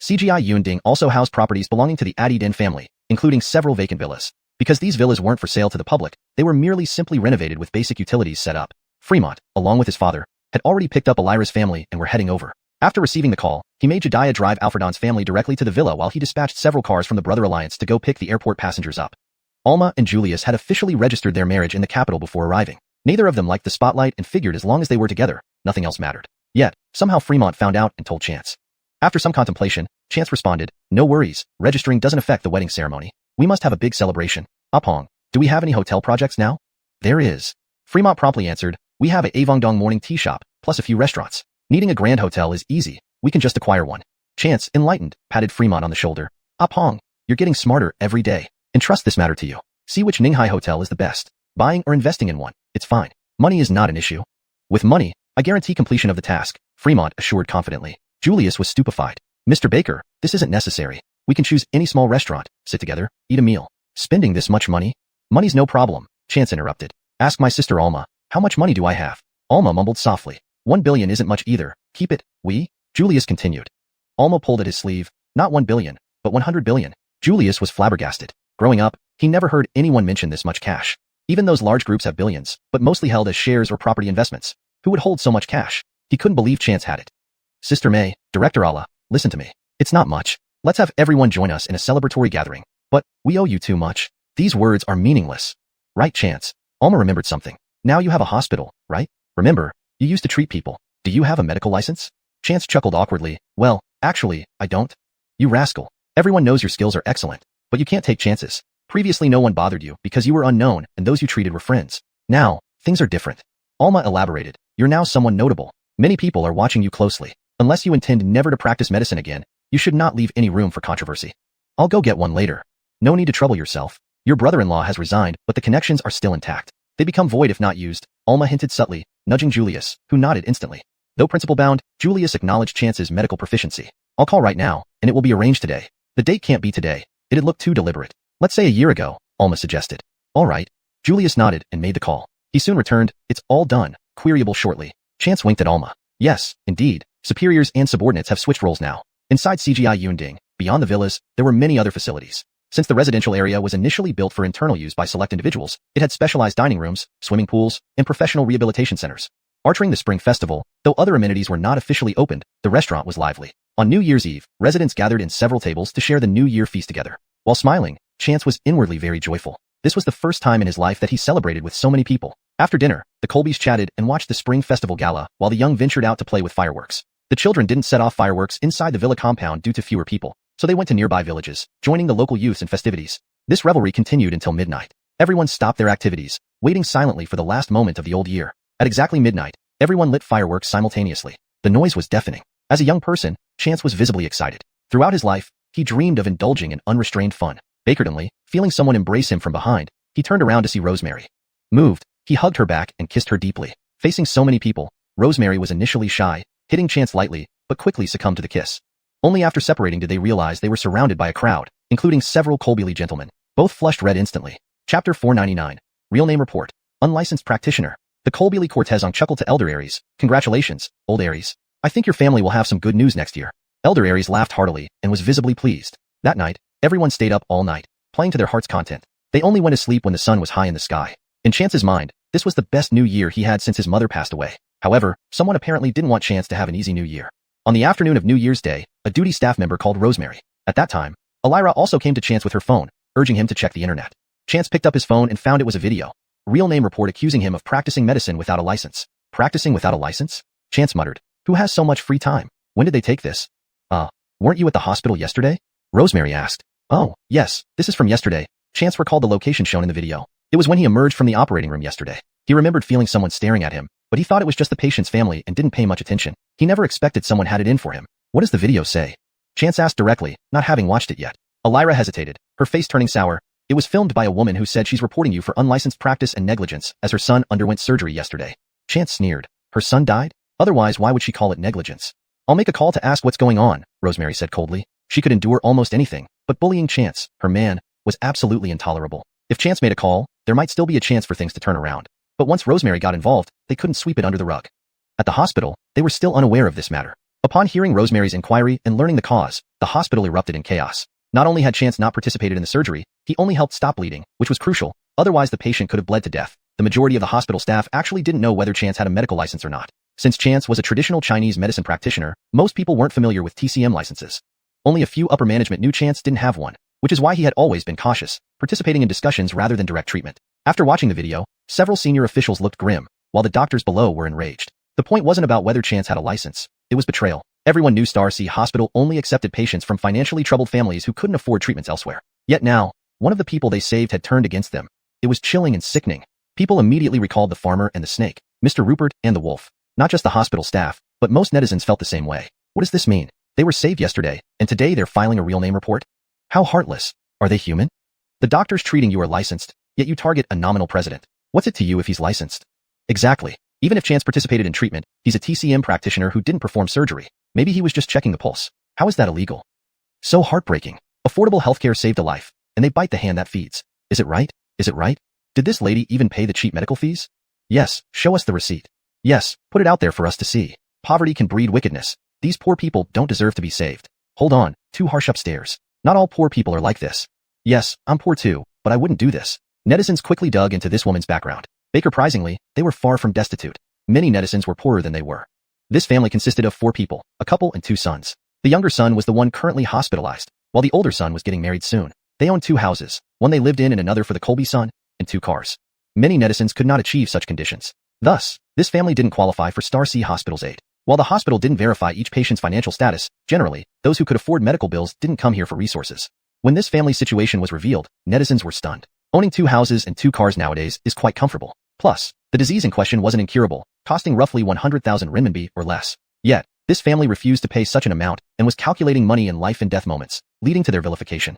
CGI Yunding also housed properties belonging to the Adidin family, including several vacant villas. Because these villas weren't for sale to the public, they were merely simply renovated with basic utilities set up. Fremont, along with his father, had already picked up Elira's family and were heading over. After receiving the call, he made Jediah drive Alfredon's family directly to the villa while he dispatched several cars from the Brother Alliance to go pick the airport passengers up. Alma and Julius had officially registered their marriage in the capital before arriving. Neither of them liked the spotlight and figured as long as they were together, nothing else mattered. Yet, somehow Fremont found out and told Chance. After some contemplation, Chance responded, "No worries, registering doesn't affect the wedding ceremony. We must have a big celebration. Apong, do we have any hotel projects now?" "There is." Fremont promptly answered, "We have a Avongdong morning tea shop, plus a few restaurants. Needing a grand hotel is easy, we can just acquire one." Chance, enlightened, patted Fremont on the shoulder. "Apong, you're getting smarter every day. Entrust this matter to you. See which Ningxi hotel is the best. Buying or investing in one, it's fine. Money is not an issue." "With money, I guarantee completion of the task," Fremont assured confidently. Julius was stupefied. "Mr. Baker, this isn't necessary. We can choose any small restaurant, sit together, eat a meal. Spending this much money?" "Money's no problem," Chance interrupted. "Ask my sister Alma, how much money do I have?" Alma mumbled softly. 1 billion isn't much either. Keep it, we? Julius continued. Alma pulled at his sleeve. "Not 1 billion, but 100 billion. Julius was flabbergasted. Growing up, he never heard anyone mention this much cash. Even those large groups have billions, but mostly held as shares or property investments. Who would hold so much cash? He couldn't believe Chance had it. "Sister May, Director Allah, listen to me. It's not much. Let's have everyone join us in a celebratory gathering. But we owe you too much." "These words are meaningless." "Right, Chance." Alma remembered something. "Now you have a hospital, right? Remember, you used to treat people. Do you have a medical license?" Chance chuckled awkwardly. "Well, actually, I don't." "You rascal. Everyone knows your skills are excellent, but you can't take chances. Previously no one bothered you because you were unknown and those you treated were friends. Now, things are different." Alma elaborated. "You're now someone notable. Many people are watching you closely. Unless you intend never to practice medicine again, you should not leave any room for controversy. I'll go get one later. No need to trouble yourself. Your brother-in-law has resigned, but the connections are still intact. They become void if not used," Alma hinted subtly, nudging Julius, who nodded instantly. Though principle-bound, Julius acknowledged Chance's medical proficiency. "I'll call right now, and it will be arranged today. The date can't be today. It'd look too deliberate. Let's say a year ago," Alma suggested. "All right." Julius nodded and made the call. He soon returned. "It's all done, queryable shortly." Chance winked at Alma. "Yes, indeed. Superiors and subordinates have switched roles now." Inside CGI Yunding, beyond the villas, there were many other facilities. Since the residential area was initially built for internal use by select individuals, it had specialized dining rooms, swimming pools, and professional rehabilitation centers. Entering the Spring Festival, though other amenities were not officially opened, the restaurant was lively. On New Year's Eve, residents gathered in several tables to share the New Year feast together. While smiling, Chance was inwardly very joyful. This was the first time in his life that he celebrated with so many people. After dinner, the Colbys chatted and watched the Spring Festival gala while the young ventured out to play with fireworks. The children didn't set off fireworks inside the villa compound due to fewer people, so they went to nearby villages, joining the local youths in festivities. This revelry continued until midnight. Everyone stopped their activities, waiting silently for the last moment of the old year. At exactly midnight, everyone lit fireworks simultaneously. The noise was deafening. As a young person, Chance was visibly excited. Throughout his life, he dreamed of indulging in unrestrained fun. Vacantly, feeling someone embrace him from behind, he turned around to see Rosemary. Moved, he hugged her back and kissed her deeply. Facing so many people, Rosemary was initially shy, hitting Chance lightly, but quickly succumbed to the kiss. Only after separating did they realize they were surrounded by a crowd, including several Colby gentlemen. Both flushed red instantly. Chapter 499. Real name report. Unlicensed practitioner. The Colby Cortezon chuckled to Elder Aries. Congratulations, old Aries. I think your family will have some good news next year. Elder Aries laughed heartily and was visibly pleased. That night, everyone stayed up all night, playing to their heart's content. They only went to sleep when the sun was high in the sky. In Chance's mind, this was the best new year he had since his mother passed away. However, someone apparently didn't want Chance to have an easy new year. On the afternoon of New Year's Day, a duty staff member called Rosemary. At that time, Elira also came to Chance with her phone, urging him to check the internet. Chance picked up his phone and found it was a video. Real name report accusing him of practicing medicine without a license. Practicing without a license? Chance muttered. Who has so much free time? When did they take this? Weren't you at the hospital yesterday? Rosemary asked. Oh, yes, this is from yesterday. Chance recalled the location shown in the video. It was when he emerged from the operating room yesterday. He remembered feeling someone staring at him, but he thought it was just the patient's family and didn't pay much attention. He never expected someone had it in for him. What does the video say? Chance asked directly, not having watched it yet. Elira hesitated, her face turning sour. It was filmed by a woman who said she's reporting you for unlicensed practice and negligence as her son underwent surgery yesterday. Chance sneered. Her son died? Otherwise, why would she call it negligence? I'll make a call to ask what's going on, Rosemary said coldly. She could endure almost anything, but bullying Chance, her man, was absolutely intolerable. If Chance made a call, there might still be a chance for things to turn around. But once Rosemary got involved, they couldn't sweep it under the rug. At the hospital, they were still unaware of this matter. Upon hearing Rosemary's inquiry and learning the cause, the hospital erupted in chaos. Not only had Chance not participated in the surgery, he only helped stop bleeding, which was crucial, otherwise the patient could have bled to death. The majority of the hospital staff actually didn't know whether Chance had a medical license or not. Since Chance was a traditional Chinese medicine practitioner, most people weren't familiar with TCM licenses. Only a few upper management knew Chance didn't have one, which is why he had always been cautious, participating in discussions rather than direct treatment. After watching the video, several senior officials looked grim, while the doctors below were enraged. The point wasn't about whether Chance had a license, it was betrayal. Everyone knew Star C Hospital only accepted patients from financially troubled families who couldn't afford treatments elsewhere. Yet now, one of the people they saved had turned against them. It was chilling and sickening. People immediately recalled the farmer and the snake, Mr. Rupert and the wolf. Not just the hospital staff, but most netizens felt the same way. What does this mean? They were saved yesterday, and today they're filing a real name report? How heartless. Are they human? The doctors treating you are licensed, yet you target a nominal president. What's it to you if he's licensed? Exactly. Even if Chance participated in treatment, he's a TCM practitioner who didn't perform surgery. Maybe he was just checking the pulse. How is that illegal? So heartbreaking. Affordable healthcare saved a life, and they bite the hand that feeds. Is it right? Is it right? Did this lady even pay the cheap medical fees? Yes, show us the receipt. Yes, put it out there for us to see. Poverty can breed wickedness. These poor people don't deserve to be saved. Hold on, too harsh upstairs. Not all poor people are like this. Yes, I'm poor too, but I wouldn't do this. Netizens quickly dug into this woman's background. Surprisingly, they were far from destitute. Many netizens were poorer than they were. This family consisted of 4 people, a couple and 2 sons. The younger son was the one currently hospitalized, while the older son was getting married soon. They owned 2 houses, one they lived in and another for the Colby son, and 2 cars. Many netizens could not achieve such conditions. Thus, this family didn't qualify for Star C Hospital's aid. While the hospital didn't verify each patient's financial status, generally, those who could afford medical bills didn't come here for resources. When this family's situation was revealed, netizens were stunned. Owning 2 houses and 2 cars nowadays is quite comfortable. Plus, the disease in question wasn't incurable, costing roughly 100,000 renminbi or less. Yet, this family refused to pay such an amount and was calculating money in life and death moments, leading to their vilification.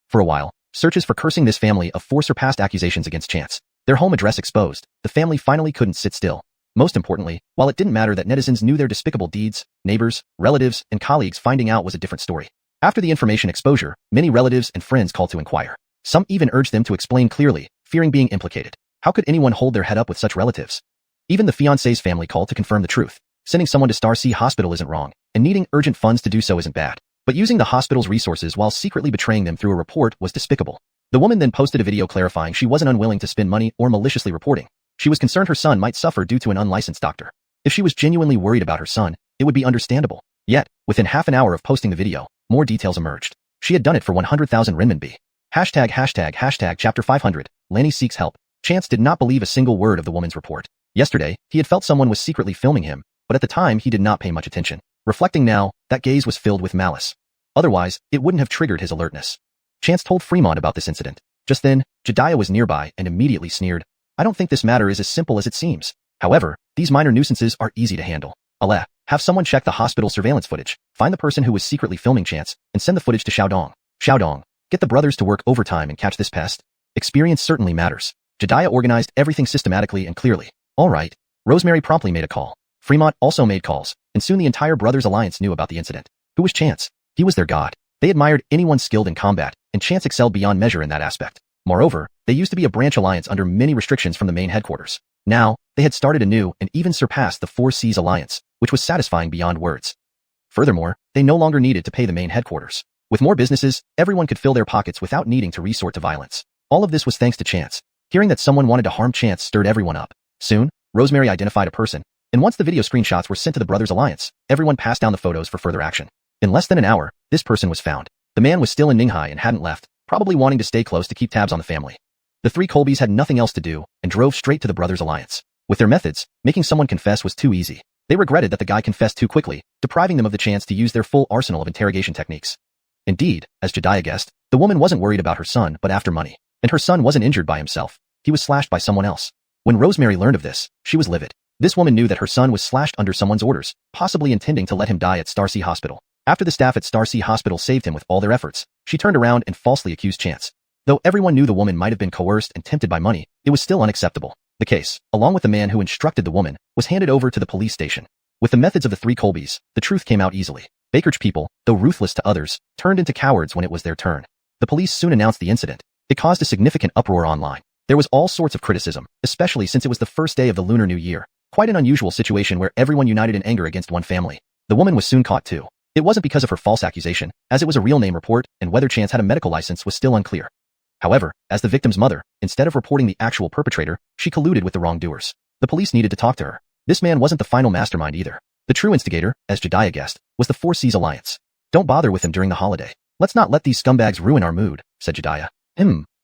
For a while, searches for cursing this family of 4 surpassed accusations against Chance. Their home address exposed, the family finally couldn't sit still. Most importantly, while it didn't matter that netizens knew their despicable deeds, neighbors, relatives, and colleagues finding out was a different story. After the information exposure, many relatives and friends called to inquire. Some even urged them to explain clearly, fearing being implicated. How could anyone hold their head up with such relatives? Even the fiancé's family called to confirm the truth. Sending someone to Star C Hospital isn't wrong, and needing urgent funds to do so isn't bad. But using the hospital's resources while secretly betraying them through a report was despicable. The woman then posted a video clarifying she wasn't unwilling to spend money or maliciously reporting. She was concerned her son might suffer due to an unlicensed doctor. If she was genuinely worried about her son, it would be understandable. Yet, within half an hour of posting the video, more details emerged. She had done it for 100,000 renminbi. Chapter 500, Lanny seeks help. Chance did not believe a single word of the woman's report. Yesterday, he had felt someone was secretly filming him, but at the time he did not pay much attention. Reflecting now, that gaze was filled with malice. Otherwise, it wouldn't have triggered his alertness. Chance told Fremont about this incident. Just then, Jediah was nearby and immediately sneered. I don't think this matter is as simple as it seems. However, these minor nuisances are easy to handle. Aleh, have someone check the hospital surveillance footage, find the person who was secretly filming Chance, and send the footage to Xiaodong. Xiaodong, get the brothers to work overtime and catch this pest. Experience certainly matters. Jediah organized everything systematically and clearly. All right. Rosemary promptly made a call. Fremont also made calls, and soon the entire Brothers Alliance knew about the incident. Who was Chance? He was their god. They admired anyone skilled in combat, and Chance excelled beyond measure in that aspect. Moreover, they used to be a branch alliance under many restrictions from the main headquarters. Now, they had started anew and even surpassed the Four Seas Alliance, which was satisfying beyond words. Furthermore, they no longer needed to pay the main headquarters. With more businesses, everyone could fill their pockets without needing to resort to violence. All of this was thanks to Chance. Hearing that someone wanted to harm Chance stirred everyone up. Soon, Rosemary identified a person, and once the video screenshots were sent to the Brothers Alliance, everyone passed down the photos for further action. In less than an hour, this person was found. The man was still in Ninghai and hadn't left, probably wanting to stay close to keep tabs on the family. The three Colbys had nothing else to do and drove straight to the Brothers Alliance. With their methods, making someone confess was too easy. They regretted that the guy confessed too quickly, depriving them of the chance to use their full arsenal of interrogation techniques. Indeed, as Jediah guessed, the woman wasn't worried about her son but after money. And her son wasn't injured by himself. He was slashed by someone else. When Rosemary learned of this, she was livid. This woman knew that her son was slashed under someone's orders, possibly intending to let him die at Starsea Hospital. After the staff at Starsea Hospital saved him with all their efforts, she turned around and falsely accused Chance. Though everyone knew the woman might have been coerced and tempted by money, it was still unacceptable. The case, along with the man who instructed the woman, was handed over to the police station. With the methods of the three Colbys, the truth came out easily. Baker's people, though ruthless to others, turned into cowards when it was their turn. The police soon announced the incident. It caused a significant uproar online. There was all sorts of criticism, especially since it was the first day of the Lunar New Year. Quite an unusual situation where everyone united in anger against one family. The woman was soon caught too. It wasn't because of her false accusation, as it was a real name report, and whether Chance had a medical license was still unclear. However, as the victim's mother, instead of reporting the actual perpetrator, she colluded with the wrongdoers. The police needed to talk to her. This man wasn't the final mastermind either. The true instigator, as Jediah guessed, was the Four Seas Alliance. Don't bother with him during the holiday. Let's not let these scumbags ruin our mood, said Jediah.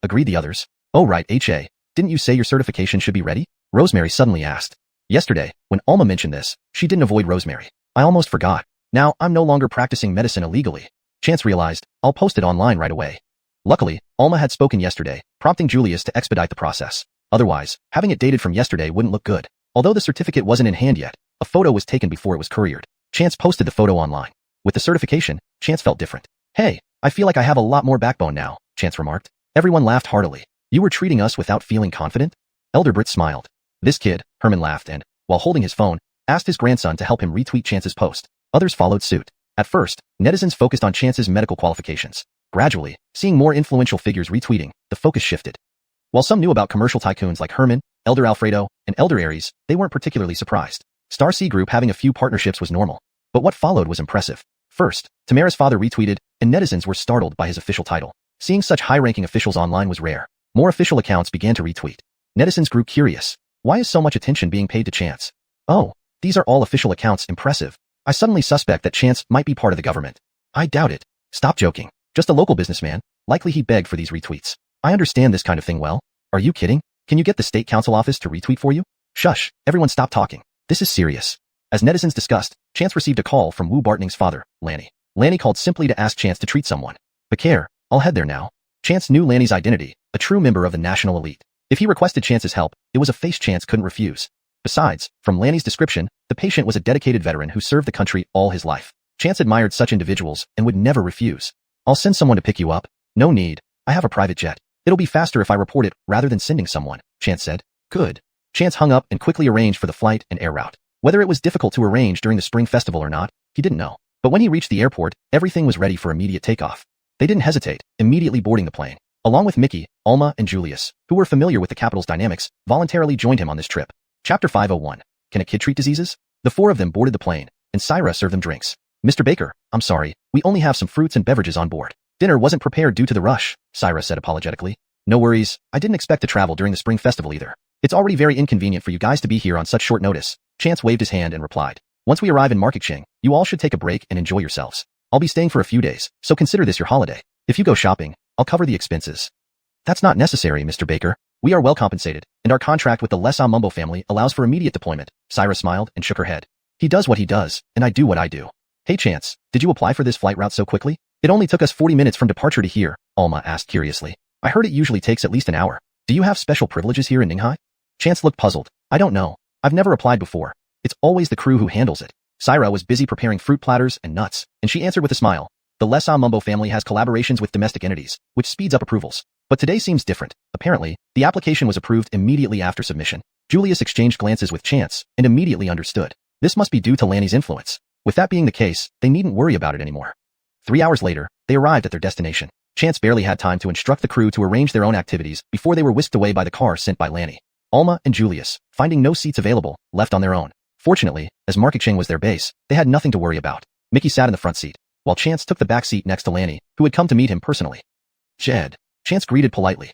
Agreed the others. Oh right, H.A. Didn't you say your certification should be ready? Rosemary suddenly asked. Yesterday, when Alma mentioned this, she didn't avoid Rosemary. I almost forgot. Now, I'm no longer practicing medicine illegally. Chance realized, I'll post it online right away. Luckily, Alma had spoken yesterday, prompting Julius to expedite the process. Otherwise, having it dated from yesterday wouldn't look good. Although the certificate wasn't in hand yet, a photo was taken before it was couriered. Chance posted the photo online. With the certification, Chance felt different. Hey, I feel like I have a lot more backbone now, Chance remarked. Everyone laughed heartily. You were treating us without feeling confident? Elder Britt smiled. This kid, Herman laughed and, while holding his phone, asked his grandson to help him retweet Chance's post. Others followed suit. At first, netizens focused on Chance's medical qualifications. Gradually, seeing more influential figures retweeting, the focus shifted. While some knew about commercial tycoons like Herman, Elder Alfredo, and Elder Aries, they weren't particularly surprised. Star Sea Group having a few partnerships was normal. But what followed was impressive. First, Tamara's father retweeted, and netizens were startled by his official title. Seeing such high-ranking officials online was rare. More official accounts began to retweet. Netizens grew curious. Why is so much attention being paid to Chance? Oh, these are all official accounts, impressive. I suddenly suspect that Chance might be part of the government. I doubt it. Stop joking. Just a local businessman. Likely he begged for these retweets. I understand this kind of thing well. Are you kidding? Can you get the state council office to retweet for you? Shush, everyone stop talking. This is serious. As netizens discussed, Chance received a call from Wu Bartning's father, Lanny. Lanny called simply to ask Chance to treat someone. Bakare, I'll head there now. Chance knew Lanny's identity, a true member of the national elite. If he requested Chance's help, it was a face Chance couldn't refuse. Besides, from Lanny's description, the patient was a dedicated veteran who served the country all his life. Chance admired such individuals and would never refuse. I'll send someone to pick you up. No need. I have a private jet. It'll be faster if I report it rather than sending someone, Chance said. Good. Chance hung up and quickly arranged for the flight and air route. Whether it was difficult to arrange during the spring festival or not, he didn't know. But when he reached the airport, everything was ready for immediate takeoff. They didn't hesitate, immediately boarding the plane. Along with Mickey, Alma, and Julius, who were familiar with the capital's dynamics, voluntarily joined him on this trip. Chapter 501. Can a kid treat diseases? The four of them boarded the plane, and Syra served them drinks. Mr. Baker, I'm sorry, we only have some fruits and beverages on board. Dinner wasn't prepared due to the rush, Syra said apologetically. No worries, I didn't expect to travel during the spring festival either. It's already very inconvenient for you guys to be here on such short notice. Chance waved his hand and replied. Once we arrive in Marketing, you all should take a break and enjoy yourselves. I'll be staying for a few days, so consider this your holiday. If you go shopping, I'll cover the expenses. That's not necessary, Mr. Baker. We are well compensated, and our contract with the Mumbo family allows for immediate deployment. Syra smiled and shook her head. He does what he does, and I do what I do. Hey Chance, did you apply for this flight route so quickly? It only took us 40 minutes from departure to here, Alma asked curiously. I heard it usually takes at least an hour. Do you have special privileges here in Ninghai? Chance looked puzzled. I don't know. I've never applied before. It's always the crew who handles it. Syra was busy preparing fruit platters and nuts, and she answered with a smile. The Mumbo family has collaborations with domestic entities, which speeds up approvals. But today seems different. Apparently, the application was approved immediately after submission. Julius exchanged glances with Chance and immediately understood. This must be due to Lanny's influence. With that being the case, they needn't worry about it anymore. 3 hours later, they arrived at their destination. Chance barely had time to instruct the crew to arrange their own activities before they were whisked away by the car sent by Lanny. Alma and Julius, finding no seats available, left on their own. Fortunately, as Marketing was their base, they had nothing to worry about. Mickey sat in the front seat, while Chance took the back seat next to Lanny, who had come to meet him personally. Jed. Chance greeted politely.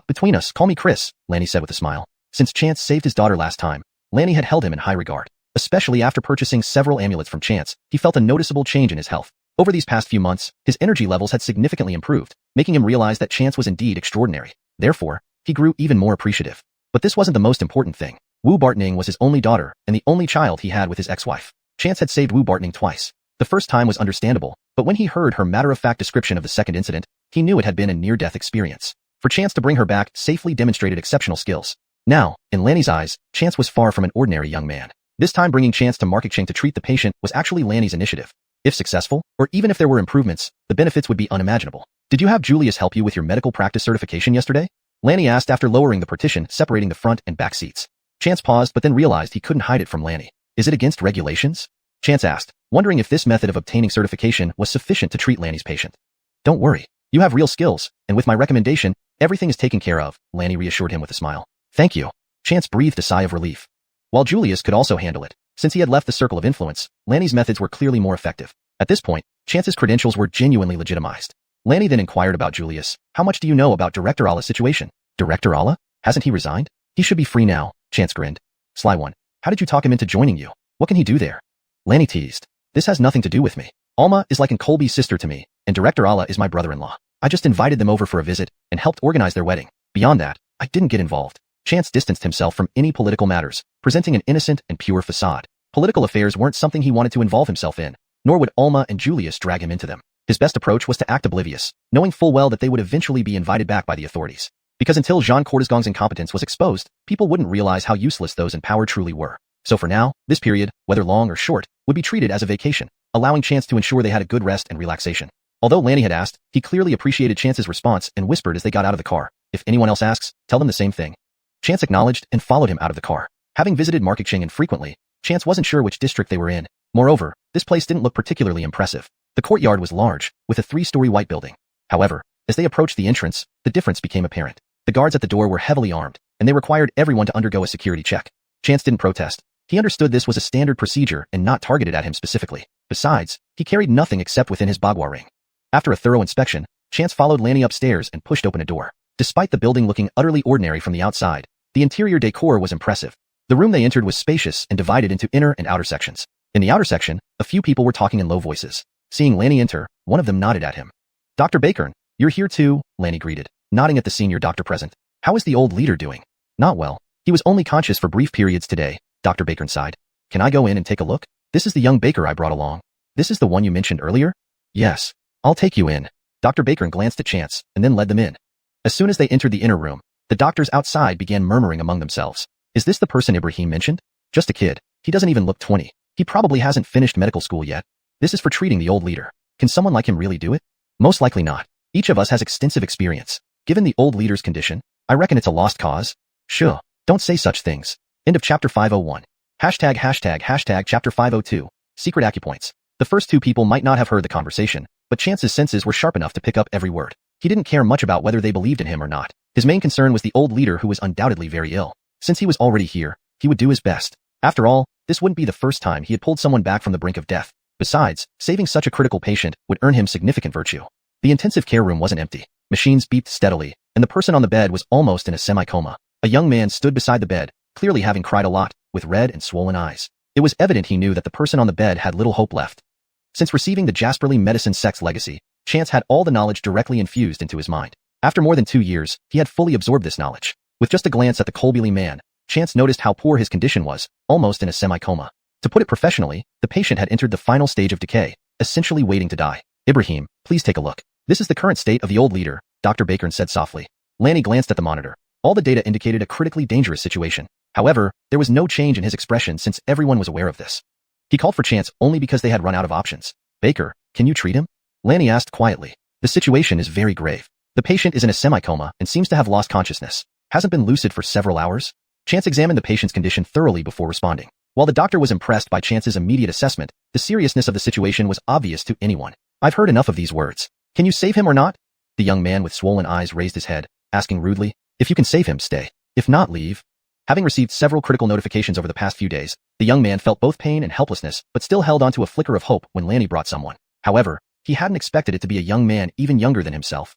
Between us, call me Chris, Lanny said with a smile. Since Chance saved his daughter last time, Lanny had held him in high regard. Especially after purchasing several amulets from Chance, he felt a noticeable change in his health. Over these past few months, his energy levels had significantly improved, making him realize that Chance was indeed extraordinary. Therefore, he grew even more appreciative. But this wasn't the most important thing. Wu Bartning was his only daughter and the only child he had with his ex-wife. Chance had saved Wu Bartning twice. The first time was understandable, but when he heard her matter-of-fact description of the second incident, he knew it had been a near-death experience. For Chance to bring her back safely demonstrated exceptional skills. Now, in Lanny's eyes, Chance was far from an ordinary young man. This time bringing Chance to Marketing to treat the patient was actually Lanny's initiative. If successful, or even if there were improvements, the benefits would be unimaginable. Did you have Julius help you with your medical practice certification yesterday? Lanny asked after lowering the partition separating the front and back seats. Chance paused but then realized he couldn't hide it from Lanny. Is it against regulations? Chance asked, wondering if this method of obtaining certification was sufficient to treat Lanny's patient. Don't worry. You have real skills, and with my recommendation, everything is taken care of, Lanny reassured him with a smile. Thank you. Chance breathed a sigh of relief. While Julius could also handle it, since he had left the circle of influence, Lanny's methods were clearly more effective. At this point, Chance's credentials were genuinely legitimized. Lanny then inquired about Julius. How much do you know about Director Allah's situation? Director Allah? Hasn't he resigned? He should be free now, Chance grinned. Sly one. How did you talk him into joining you? What can he do there? Lanny teased. This has nothing to do with me. Alma is like an Colby's sister to me, and Director Allah is my brother-in-law. I just invited them over for a visit and helped organize their wedding. Beyond that, I didn't get involved. Chance distanced himself from any political matters, presenting an innocent and pure facade. Political affairs weren't something he wanted to involve himself in, nor would Alma and Julius drag him into them. His best approach was to act oblivious, knowing full well that they would eventually be invited back by the authorities. Because until Jean Cortesgong's incompetence was exposed, people wouldn't realize how useless those in power truly were. So for now, this period, whether long or short, would be treated as a vacation, allowing Chance to ensure they had a good rest and relaxation. Although Lanny had asked, he clearly appreciated Chance's response and whispered as they got out of the car, if anyone else asks, tell them the same thing. Chance acknowledged and followed him out of the car. Having visited Marketing infrequently, Chance wasn't sure which district they were in. Moreover, this place didn't look particularly impressive. The courtyard was large, with a 3-story white building. However, as they approached the entrance, the difference became apparent. The guards at the door were heavily armed, and they required everyone to undergo a security check. Chance didn't protest. He understood this was a standard procedure and not targeted at him specifically. Besides, he carried nothing except within his bagua ring. After a thorough inspection, Chance followed Lanny upstairs and pushed open a door. Despite the building looking utterly ordinary from the outside, the interior decor was impressive. The room they entered was spacious and divided into inner and outer sections. In the outer section, a few people were talking in low voices. Seeing Lanny enter, one of them nodded at him. Dr. Baker, you're here too, Lanny greeted, nodding at the senior doctor present. How is the old leader doing? Not well. He was only conscious for brief periods today, Dr. Baker sighed. Can I go in and take a look? This is the young Baker I brought along. This is the one you mentioned earlier? Yes. I'll take you in. Dr. Baker glanced at Chance and then led them in. As soon as they entered the inner room, the doctors outside began murmuring among themselves. Is this the person Ibrahim mentioned? Just a kid. He doesn't even look 20. He probably hasn't finished medical school yet. This is for treating the old leader. Can someone like him really do it? Most likely not. Each of us has extensive experience. Given the old leader's condition, I reckon it's a lost cause. Sure. Don't say such things. End of chapter 501. ##### chapter 502. Secret acupoints. The first two people might not have heard the conversation, but Chance's senses were sharp enough to pick up every word. He didn't care much about whether they believed in him or not. His main concern was the old leader who was undoubtedly very ill. Since he was already here, he would do his best. After all, this wouldn't be the first time he had pulled someone back from the brink of death. Besides, saving such a critical patient would earn him significant virtue. The intensive care room wasn't empty. Machines beeped steadily, and the person on the bed was almost in a semi-coma. A young man stood beside the bed, clearly having cried a lot, with red and swollen eyes. It was evident he knew that the person on the bed had little hope left. Since receiving the Heavenly Medical Sect's legacy, Chance had all the knowledge directly infused into his mind. After more than 2 years, he had fully absorbed this knowledge. With just a glance at the Kolbili man, Chance noticed how poor his condition was, almost in a semi-coma. To put it professionally, the patient had entered the final stage of decay, essentially waiting to die. Ibrahim, please take a look. This is the current state of the old leader, Dr. Baker said softly. Lanny glanced at the monitor. All the data indicated a critically dangerous situation. However, there was no change in his expression since everyone was aware of this. He called for Chance only because they had run out of options. Baker, can you treat him? Lanny asked quietly. The situation is very grave. The patient is in a semi-coma and seems to have lost consciousness. Hasn't been lucid for several hours. Chance examined the patient's condition thoroughly before responding. While the doctor was impressed by Chance's immediate assessment, the seriousness of the situation was obvious to anyone. I've heard enough of these words. Can you save him or not? The young man with swollen eyes raised his head, asking rudely. If you can save him, stay. If not, leave. Having received several critical notifications over the past few days, the young man felt both pain and helplessness, but still held on to a flicker of hope when Lanny brought someone. However, he hadn't expected it to be a young man even younger than himself.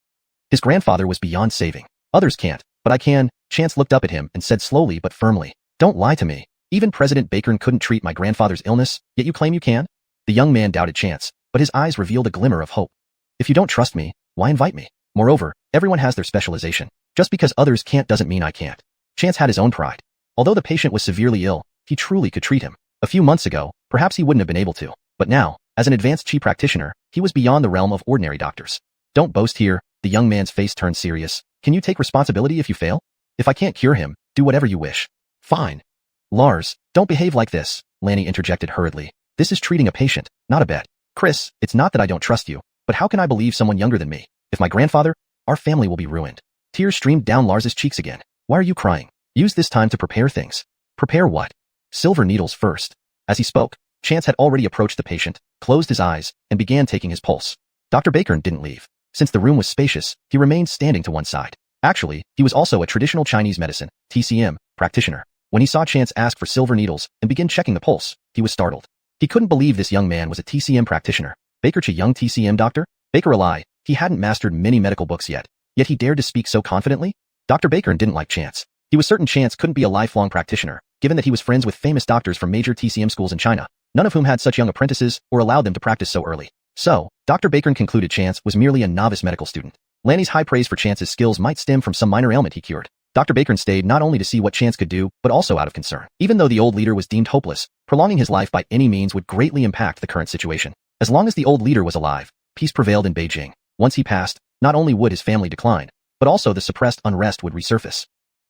His grandfather was beyond saving. Others can't, but I can. Chance looked up at him and said slowly but firmly, don't lie to me. Even President Baker couldn't treat my grandfather's illness, yet you claim you can? The young man doubted Chance, but his eyes revealed a glimmer of hope. If you don't trust me, why invite me? Moreover, everyone has their specialization. Just because others can't doesn't mean I can't. Chance had his own pride. Although the patient was severely ill, he truly could treat him. A few months ago, perhaps he wouldn't have been able to. But now, as an advanced chi practitioner, he was beyond the realm of ordinary doctors. Don't boast here. The young man's face turned serious. Can you take responsibility if you fail? If I can't cure him, do whatever you wish. Fine. Lars, don't behave like this, Lanny interjected hurriedly. This is treating a patient, not a bet. Chris, it's not that I don't trust you, but how can I believe someone younger than me? If my grandfather, our family will be ruined. Tears streamed down Lars's cheeks again. Why are you crying? Use this time to prepare things. Prepare what? Silver needles first. As he spoke, Chance had already approached the patient, closed his eyes, and began taking his pulse. Dr. Baker didn't leave. Since the room was spacious, he remained standing to one side. Actually, he was also a traditional Chinese medicine, TCM, practitioner. When he saw Chance ask for silver needles and begin checking the pulse, he was startled. He couldn't believe this young man was a TCM practitioner. Baker, a young TCM doctor? Baker a lie, he hadn't mastered many medical books yet he dared to speak so confidently? Dr. Baker didn't like Chance. He was certain Chance couldn't be a lifelong practitioner, given that he was friends with famous doctors from major TCM schools in China, none of whom had such young apprentices or allowed them to practice so early. So, Dr. Baker concluded Chance was merely a novice medical student. Lanny's high praise for Chance's skills might stem from some minor ailment he cured. Dr. Baker stayed not only to see what Chance could do, but also out of concern. Even though the old leader was deemed hopeless, prolonging his life by any means would greatly impact the current situation. As long as the old leader was alive, peace prevailed in Beijing. Once he passed, not only would his family decline, but also the suppressed unrest would resurface.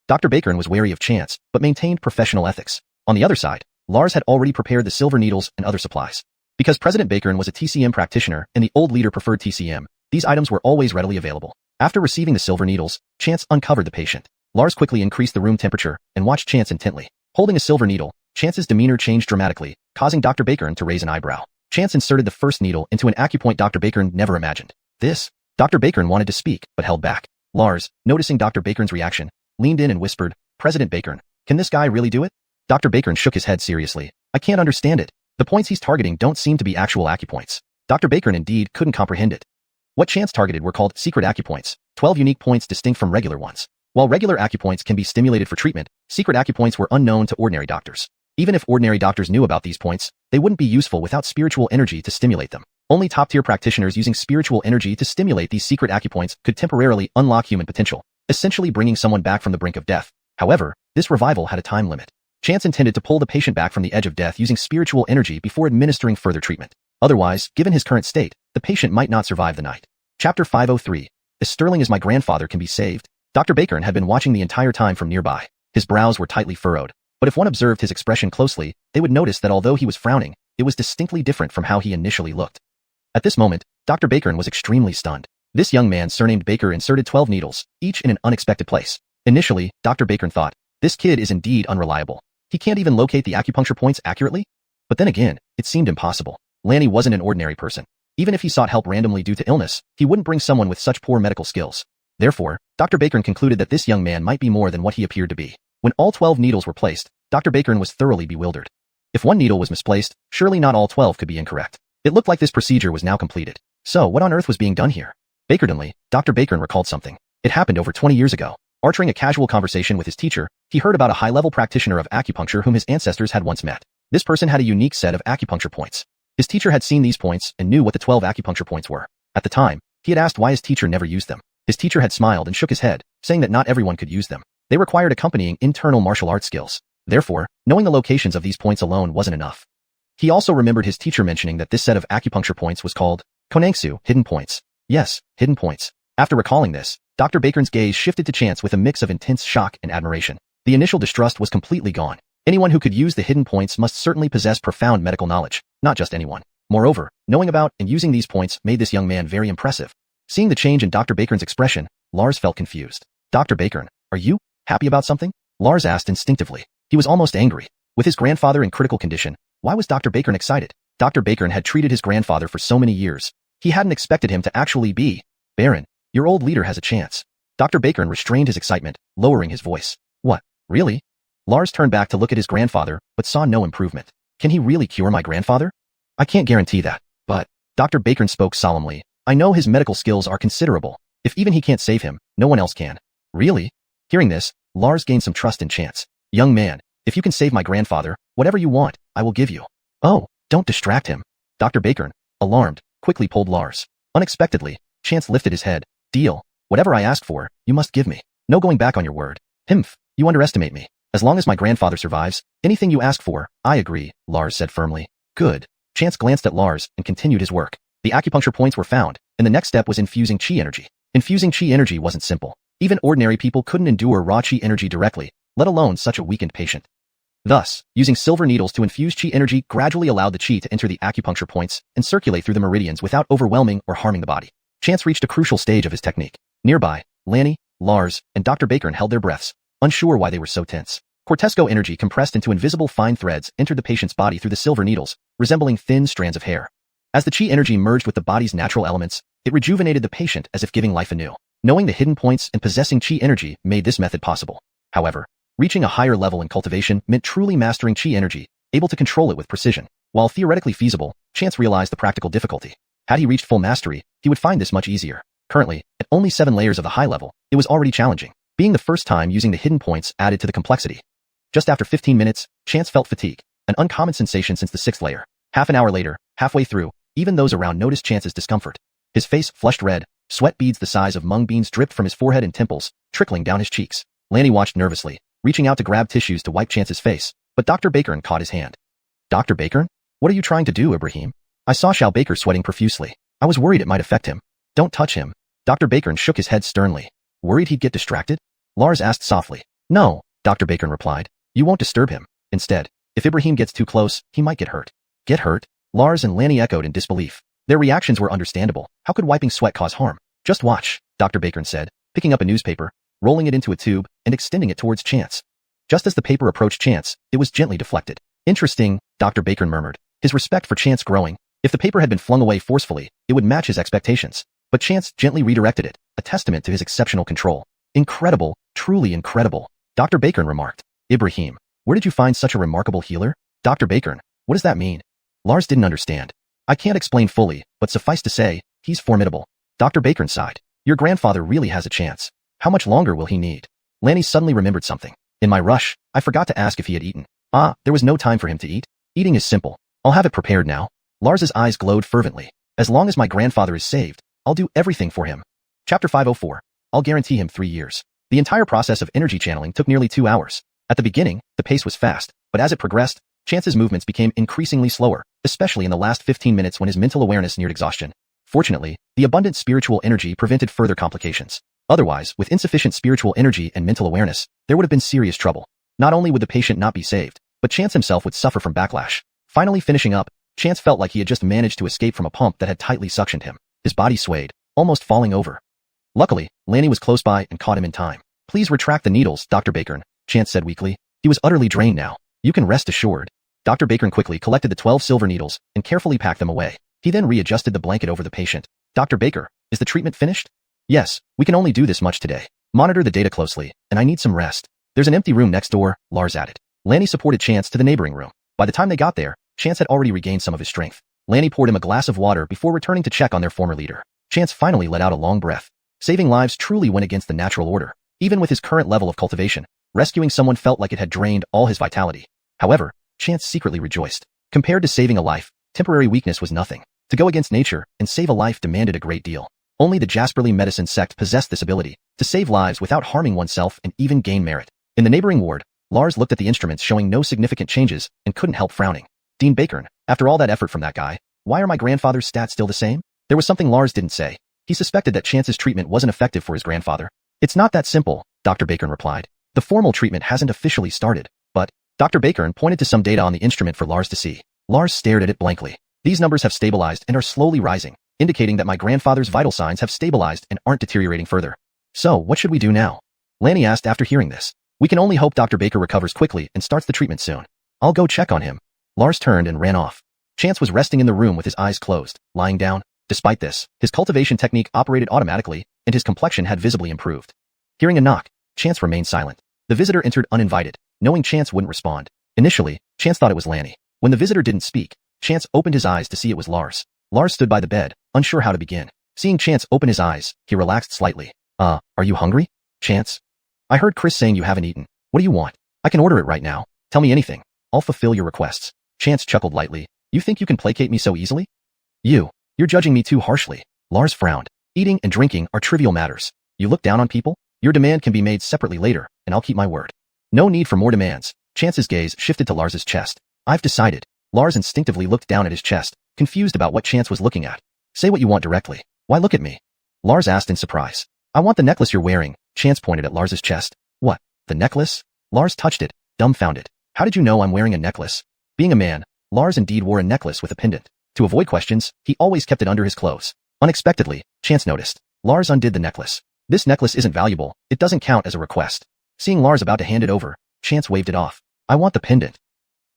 Dr. Baker was wary of Chance, but maintained professional ethics. On the other side, Lars had already prepared the silver needles and other supplies. Because President Baker was a TCM practitioner and the old leader preferred TCM, these items were always readily available. After receiving the silver needles, Chance uncovered the patient. Lars quickly increased the room temperature and watched Chance intently. Holding a silver needle, Chance's demeanor changed dramatically, causing Dr. Baker to raise an eyebrow. Chance inserted the first needle into an acupoint Dr. Baker never imagined. This? Dr. Baker wanted to speak, but held back. Lars, noticing Dr. Baker's reaction, leaned in and whispered, President Baker, can this guy really do it? Dr. Baker shook his head seriously. I can't understand it. The points he's targeting don't seem to be actual acupoints. Dr. Baker indeed couldn't comprehend it. What Chance targeted were called secret acupoints, 12 unique points distinct from regular ones. While regular acupoints can be stimulated for treatment, secret acupoints were unknown to ordinary doctors. Even if ordinary doctors knew about these points, they wouldn't be useful without spiritual energy to stimulate them. Only top-tier practitioners using spiritual energy to stimulate these secret acupoints could temporarily unlock human potential, essentially bringing someone back from the brink of death. However, this revival had a time limit. Chance intended to pull the patient back from the edge of death using spiritual energy before administering further treatment. Otherwise, given his current state, the patient might not survive the night. Chapter 503. As sterling as my grandfather can be saved. Dr. Baker had been watching the entire time from nearby. His brows were tightly furrowed, but if one observed his expression closely, they would notice that although he was frowning, it was distinctly different from how he initially looked. At this moment, Dr. Baker was extremely stunned. This young man surnamed Baker inserted 12 needles, each in an unexpected place. Initially, Dr. Baker thought, this kid is indeed unreliable. He can't even locate the acupuncture points accurately? But then again, it seemed impossible. Lanny wasn't an ordinary person. Even if he sought help randomly due to illness, he wouldn't bring someone with such poor medical skills. Therefore, Dr. Baker concluded that this young man might be more than what he appeared to be. When all 12 needles were placed, Dr. Baker was thoroughly bewildered. If one needle was misplaced, surely not all 12 could be incorrect. It looked like this procedure was now completed. So, what on earth was being done here? Bakerdenly, Dr. Bakern recalled something. It happened over 20 years ago. Entering a casual conversation with his teacher, he heard about a high-level practitioner of acupuncture whom his ancestors had once met. This person had a unique set of acupuncture points. His teacher had seen these points and knew what the 12 acupuncture points were. At the time, he had asked why his teacher never used them. His teacher had smiled and shook his head, saying that not everyone could use them. They required accompanying internal martial arts skills. Therefore, knowing the locations of these points alone wasn't enough. He also remembered his teacher mentioning that this set of acupuncture points was called Konangsu, hidden points. Yes, hidden points. After recalling this, Dr. Bakern's gaze shifted to Chance with a mix of intense shock and admiration. The initial distrust was completely gone. Anyone who could use the hidden points must certainly possess profound medical knowledge, not just anyone. Moreover, knowing about and using these points made this young man very impressive. Seeing the change in Dr. Bakern's expression, Lars felt confused. Dr. Bakern, are you happy about something? Lars asked instinctively. He was almost angry. With his grandfather in critical condition, why was Dr. Bakern excited? Dr. Bakern had treated his grandfather for so many years. He hadn't expected him to actually be. Baron, your old leader has a chance. Dr. Bakern restrained his excitement, lowering his voice. What, really? Lars turned back to look at his grandfather, but saw no improvement. Can he really cure my grandfather? I can't guarantee that, but Dr. Bakern spoke solemnly. I know his medical skills are considerable. If even he can't save him, no one else can. Really? Hearing this, Lars gained some trust in Chance. Young man, if you can save my grandfather, whatever you want, I will give you. Oh, don't distract him. Dr. Bakern, alarmed, quickly pulled Lars. Unexpectedly, Chance lifted his head. Deal. Whatever I ask for, you must give me. No going back on your word. Himph, you underestimate me. As long as my grandfather survives, anything you ask for, I agree, Lars said firmly. Good. Chance glanced at Lars and continued his work. The acupuncture points were found, and the next step was infusing chi energy. Infusing chi energy wasn't simple. Even ordinary people couldn't endure raw chi energy directly, let alone such a weakened patient. Thus, using silver needles to infuse chi energy gradually allowed the chi to enter the acupuncture points and circulate through the meridians without overwhelming or harming the body. Chance reached a crucial stage of his technique. Nearby, Lanny, Lars, and Dr. Bakern held their breaths, unsure why they were so tense. Cortesco energy compressed into invisible fine threads entered the patient's body through the silver needles, resembling thin strands of hair. As the chi energy merged with the body's natural elements, it rejuvenated the patient as if giving life anew. Knowing the hidden points and possessing chi energy made this method possible. However, reaching a higher level in cultivation meant truly mastering chi energy, able to control it with precision. While theoretically feasible, Chance realized the practical difficulty. Had he reached full mastery, he would find this much easier. Currently, at only 7 layers of the high level, it was already challenging. Being the first time using the hidden points added to the complexity. Just after 15 minutes, Chance felt fatigue, an uncommon sensation since the 6th layer. Half an hour later, halfway through, even those around noticed Chance's discomfort. His face flushed red, sweat beads the size of mung beans dripped from his forehead and temples, trickling down his cheeks. Lanny watched nervously, reaching out to grab tissues to wipe Chance's face, but Dr. Bakern caught his hand. Dr. Bakern? What are you trying to do, Ibrahim? I saw Shal Baker sweating profusely. I was worried it might affect him. Don't touch him. Dr. Bakern shook his head sternly. Worried he'd get distracted? Lars asked softly. No, Dr. Bakern replied. You won't disturb him. Instead, if Ibrahim gets too close, he might get hurt. Get hurt? Lars and Lanny echoed in disbelief. Their reactions were understandable. How could wiping sweat cause harm? Just watch, Dr. Bakern said, picking up a newspaper, rolling it into a tube, and extending it towards Chance. Just as the paper approached Chance, it was gently deflected. Interesting, Dr. Bakern murmured, his respect for Chance growing. If the paper had been flung away forcefully, it would match his expectations. But Chance gently redirected it, a testament to his exceptional control. Incredible, truly incredible, Dr. Bakern remarked. Ibrahim, where did you find such a remarkable healer? Dr. Bakern, what does that mean? Lars didn't understand. I can't explain fully, but suffice to say, he's formidable. Dr. Bakern sighed. Your grandfather really has a chance. How much longer will he need? Lanny suddenly remembered something. In my rush, I forgot to ask if he had eaten. There was no time for him to eat. Eating is simple. I'll have it prepared now. Lars's eyes glowed fervently. As long as my grandfather is saved, I'll do everything for him. Chapter 504. I'll guarantee him 3 years. The entire process of energy channeling took nearly 2 hours. At the beginning, the pace was fast, but as it progressed, Chance's movements became increasingly slower, especially in the last 15 minutes when his mental awareness neared exhaustion. Fortunately, the abundant spiritual energy prevented further complications. Otherwise, with insufficient spiritual energy and mental awareness, there would have been serious trouble. Not only would the patient not be saved, but Chance himself would suffer from backlash. Finally finishing up, Chance felt like he had just managed to escape from a pump that had tightly suctioned him. His body swayed, almost falling over. Luckily, Lanny was close by and caught him in time. Please retract the needles, Dr. Bakern, Chance said weakly. He was utterly drained now. You can rest assured. Dr. Bakern quickly collected the 12 silver needles and carefully packed them away. He then readjusted the blanket over the patient. Dr. Baker, is the treatment finished? Yes, we can only do this much today. Monitor the data closely, and I need some rest. There's an empty room next door, Lars added. Lanny supported Chance to the neighboring room. By the time they got there, Chance had already regained some of his strength. Lanny poured him a glass of water before returning to check on their former leader. Chance finally let out a long breath. Saving lives truly went against the natural order. Even with his current level of cultivation, rescuing someone felt like it had drained all his vitality. However, Chance secretly rejoiced. Compared to saving a life, temporary weakness was nothing. To go against nature and save a life demanded a great deal. Only the Heavenly Medical Sect possessed this ability, to save lives without harming oneself and even gain merit. In the neighboring ward, Lars looked at the instruments showing no significant changes and couldn't help frowning. Dean Bacon, after all that effort from that guy, why are my grandfather's stats still the same? There was something Lars didn't say. He suspected that Chance's treatment wasn't effective for his grandfather. It's not that simple, Dr. Bacon replied. The formal treatment hasn't officially started, but Dr. Bacon pointed to some data on the instrument for Lars to see. Lars stared at it blankly. These numbers have stabilized and are slowly rising, indicating that my grandfather's vital signs have stabilized and aren't deteriorating further. So, what should we do now? Lanny asked after hearing this. We can only hope Dr. Baker recovers quickly and starts the treatment soon. I'll go check on him. Lars turned and ran off. Chance was resting in the room with his eyes closed, lying down. Despite this, his cultivation technique operated automatically, and his complexion had visibly improved. Hearing a knock, Chance remained silent. The visitor entered uninvited, knowing Chance wouldn't respond. Initially, Chance thought it was Lanny. When the visitor didn't speak, Chance opened his eyes to see it was Lars. Lars stood by the bed, unsure how to begin. Seeing Chance open his eyes, he relaxed slightly. Are you hungry? Chance? I heard Chris saying you haven't eaten. What do you want? I can order it right now. Tell me anything. I'll fulfill your requests. Chance chuckled lightly. You think you can placate me so easily? You're judging me too harshly. Lars frowned. Eating and drinking are trivial matters. You look down on people? Your demand can be made separately later, and I'll keep my word. No need for more demands. Chance's gaze shifted to Lars's chest. I've decided. Lars instinctively looked down at his chest, confused about what Chance was looking at. Say what you want directly. Why look at me? Lars asked in surprise. I want the necklace you're wearing. Chance pointed at Lars's chest. What? The necklace? Lars touched it, dumbfounded. How did you know I'm wearing a necklace? Being a man, Lars indeed wore a necklace with a pendant. To avoid questions, he always kept it under his clothes. Unexpectedly, Chance noticed. Lars undid the necklace. This necklace isn't valuable. It doesn't count as a request. Seeing Lars about to hand it over, Chance waved it off. I want the pendant.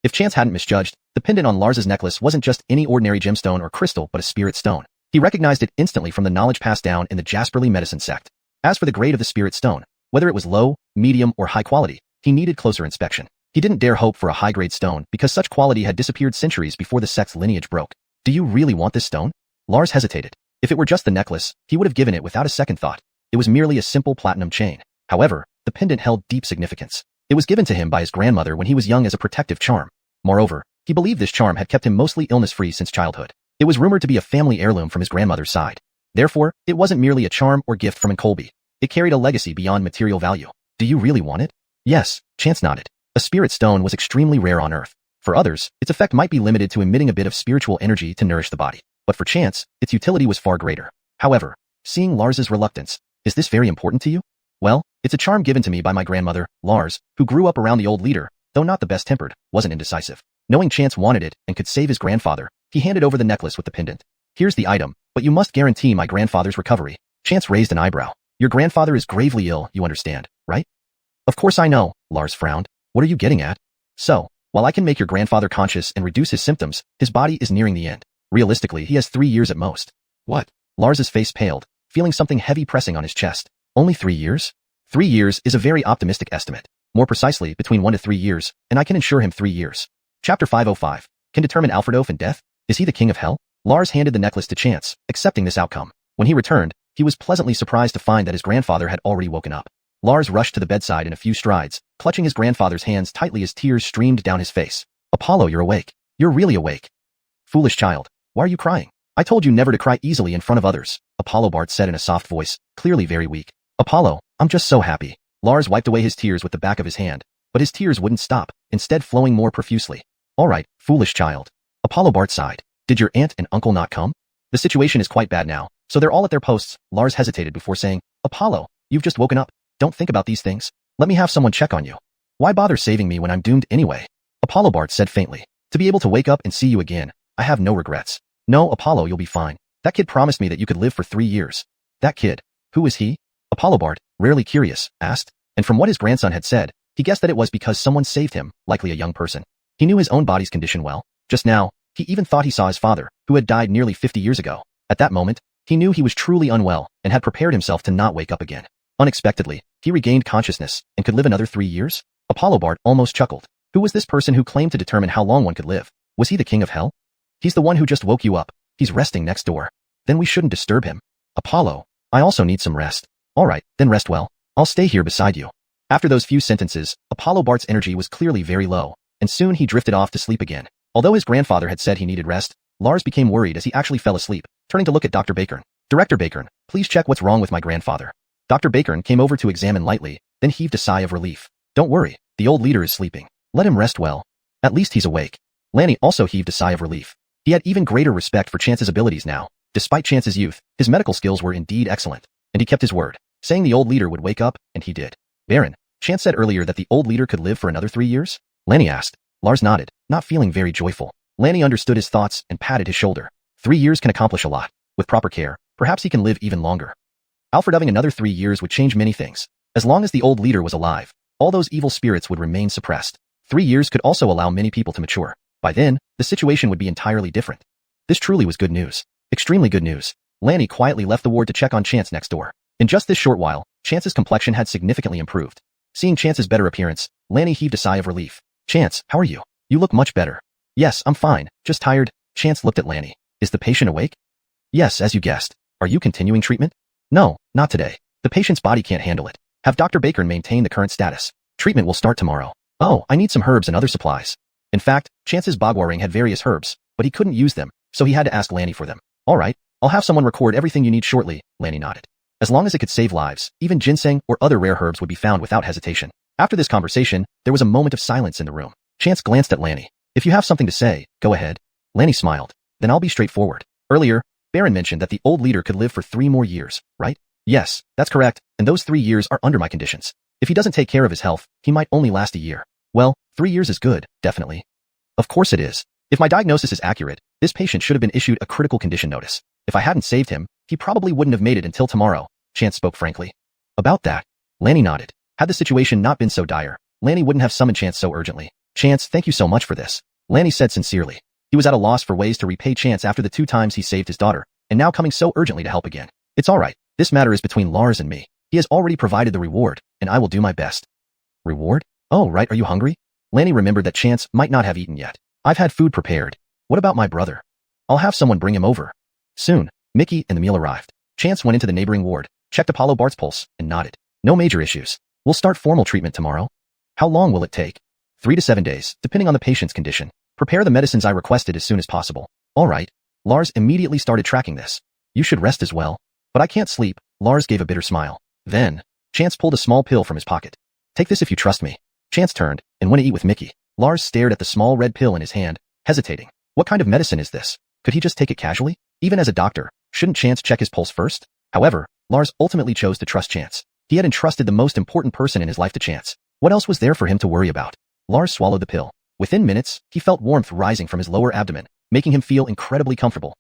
If Chance hadn't misjudged, the pendant on Lars's necklace wasn't just any ordinary gemstone or crystal but a spirit stone. He recognized it instantly from the knowledge passed down in the Heavenly Medical Sect. As for the grade of the spirit stone, whether it was low, medium, or high quality, he needed closer inspection. He didn't dare hope for a high-grade stone because such quality had disappeared centuries before the sect's lineage broke. Do you really want this stone? Lars hesitated. If it were just the necklace, he would have given it without a second thought. It was merely a simple platinum chain. However, the pendant held deep significance. It was given to him by his grandmother when he was young as a protective charm. Moreover, he believed this charm had kept him mostly illness-free since childhood. It was rumored to be a family heirloom from his grandmother's side. Therefore, it wasn't merely a charm or gift from Colby. It carried a legacy beyond material value. Do you really want it? Yes, Chance nodded. A spirit stone was extremely rare on Earth. For others, its effect might be limited to emitting a bit of spiritual energy to nourish the body. But for Chance, its utility was far greater. However, seeing Lars's reluctance, is this very important to you? Well, it's a charm given to me by my grandmother, Lars, who grew up around the old leader, though not the best-tempered, wasn't indecisive. Knowing Chance wanted it and could save his grandfather, he handed over the necklace with the pendant. Here's the item, but you must guarantee my grandfather's recovery. Chance raised an eyebrow. Your grandfather is gravely ill, you understand, right? Of course I know, Lars frowned. What are you getting at? So, while I can make your grandfather conscious and reduce his symptoms, his body is nearing the end. Realistically, he has 3 years at most. What? Lars's face paled, feeling something heavy pressing on his chest. Only 3 years? 3 years is a very optimistic estimate. More precisely, between 1 to 3 years, and I can ensure him 3 years. Chapter 505. Can determine Alfredo and death? Is he the king of hell? Lars handed the necklace to Chance, accepting this outcome. When he returned, he was pleasantly surprised to find that his grandfather had already woken up. Lars rushed to the bedside in a few strides, clutching his grandfather's hands tightly as tears streamed down his face. Apollo, you're awake. You're really awake. Foolish child, why are you crying? I told you never to cry easily in front of others, Apollo Bart said in a soft voice, clearly very weak. Apollo, I'm just so happy. Lars wiped away his tears with the back of his hand, but his tears wouldn't stop, instead flowing more profusely. All right, foolish child. Apollo Bart sighed. Did your aunt and uncle not come? The situation is quite bad now, so they're all at their posts. Lars hesitated before saying, Apollo, you've just woken up. Don't think about these things. Let me have someone check on you. Why bother saving me when I'm doomed anyway? Apollo Bart said faintly. To be able to wake up and see you again, I have no regrets. No, Apollo, you'll be fine. That kid promised me that you could live for 3 years. That kid? Who is he? Apollo Bart, rarely curious, asked. And from what his grandson had said, he guessed that it was because someone saved him, likely a young person. He knew his own body's condition well. Just now, he even thought he saw his father, who had died nearly 50 years ago. At that moment, he knew he was truly unwell and had prepared himself to not wake up again. Unexpectedly, he regained consciousness and could live another 3 years? Apollo Bart almost chuckled. Who was this person who claimed to determine how long one could live? Was he the king of hell? He's the one who just woke you up. He's resting next door. Then we shouldn't disturb him. Apollo, I also need some rest. All right, then rest well. I'll stay here beside you. After those few sentences, Apollo Bart's energy was clearly very low, and soon he drifted off to sleep again. Although his grandfather had said he needed rest, Lars became worried as he actually fell asleep, turning to look at Dr. Bacon. Director Bacon, please check what's wrong with my grandfather. Dr. Bacon came over to examine lightly, then heaved a sigh of relief. Don't worry, the old leader is sleeping. Let him rest well. At least he's awake. Lanny also heaved a sigh of relief. He had even greater respect for Chance's abilities now. Despite Chance's youth, his medical skills were indeed excellent, and he kept his word, saying the old leader would wake up, and he did. Baron, Chance said earlier that the old leader could live for another 3 years? Lanny asked. Lars nodded, not feeling very joyful. Lanny understood his thoughts and patted his shoulder. 3 years can accomplish a lot. With proper care, perhaps he can live even longer. Alfred having another 3 years would change many things. As long as the old leader was alive, all those evil spirits would remain suppressed. 3 years could also allow many people to mature. By then, the situation would be entirely different. This truly was good news. Extremely good news. Lanny quietly left the ward to check on Chance next door. In just this short while, Chance's complexion had significantly improved. Seeing Chance's better appearance, Lanny heaved a sigh of relief. Chance, how are you? You look much better. Yes, I'm fine, just tired. Chance looked at Lanny. Is the patient awake? Yes, as you guessed. Are you continuing treatment? No, not today. The patient's body can't handle it. Have Dr. Bacon maintain the current status. Treatment will start tomorrow. Oh, I need some herbs and other supplies. In fact, Chance's Bogwaring had various herbs, but he couldn't use them, so he had to ask Lanny for them. All right, I'll have someone record everything you need shortly, Lanny nodded. As long as it could save lives, even ginseng or other rare herbs would be found without hesitation. After this conversation, there was a moment of silence in the room. Chance glanced at Lanny. If you have something to say, go ahead. Lanny smiled. Then I'll be straightforward. Earlier, Baron mentioned that the old leader could live for 3 more years, right? Yes, that's correct, and those 3 years are under my conditions. If he doesn't take care of his health, he might only last a year. Well, 3 years is good, definitely. Of course it is. If my diagnosis is accurate, this patient should have been issued a critical condition notice. If I hadn't saved him, he probably wouldn't have made it until tomorrow, Chance spoke frankly. About that, Lanny nodded. Had the situation not been so dire, Lanny wouldn't have summoned Chance so urgently. Chance, thank you so much for this. Lanny said sincerely. He was at a loss for ways to repay Chance after the 2 times he saved his daughter, and now coming so urgently to help again. It's alright, this matter is between Lars and me. He has already provided the reward, and I will do my best. Reward? Oh, right, are you hungry? Lanny remembered that Chance might not have eaten yet. I've had food prepared. What about my brother? I'll have someone bring him over. Soon, Mickey and the meal arrived. Chance went into the neighboring ward, checked Apollo Bart's pulse, and nodded. No major issues. We'll start formal treatment tomorrow. How long will it take? 3 to 7 days, depending on the patient's condition. Prepare the medicines I requested as soon as possible. All right. Lars immediately started tracking this. You should rest as well. But I can't sleep. Lars gave a bitter smile. Then, Chance pulled a small pill from his pocket. Take this if you trust me. Chance turned and went to eat with Mickey. Lars stared at the small red pill in his hand, hesitating. What kind of medicine is this? Could he just take it casually? Even as a doctor, shouldn't Chance check his pulse first? However, Lars ultimately chose to trust Chance. He had entrusted the most important person in his life to Chance. What else was there for him to worry about? Lars swallowed the pill. Within minutes, he felt warmth rising from his lower abdomen, making him feel incredibly comfortable.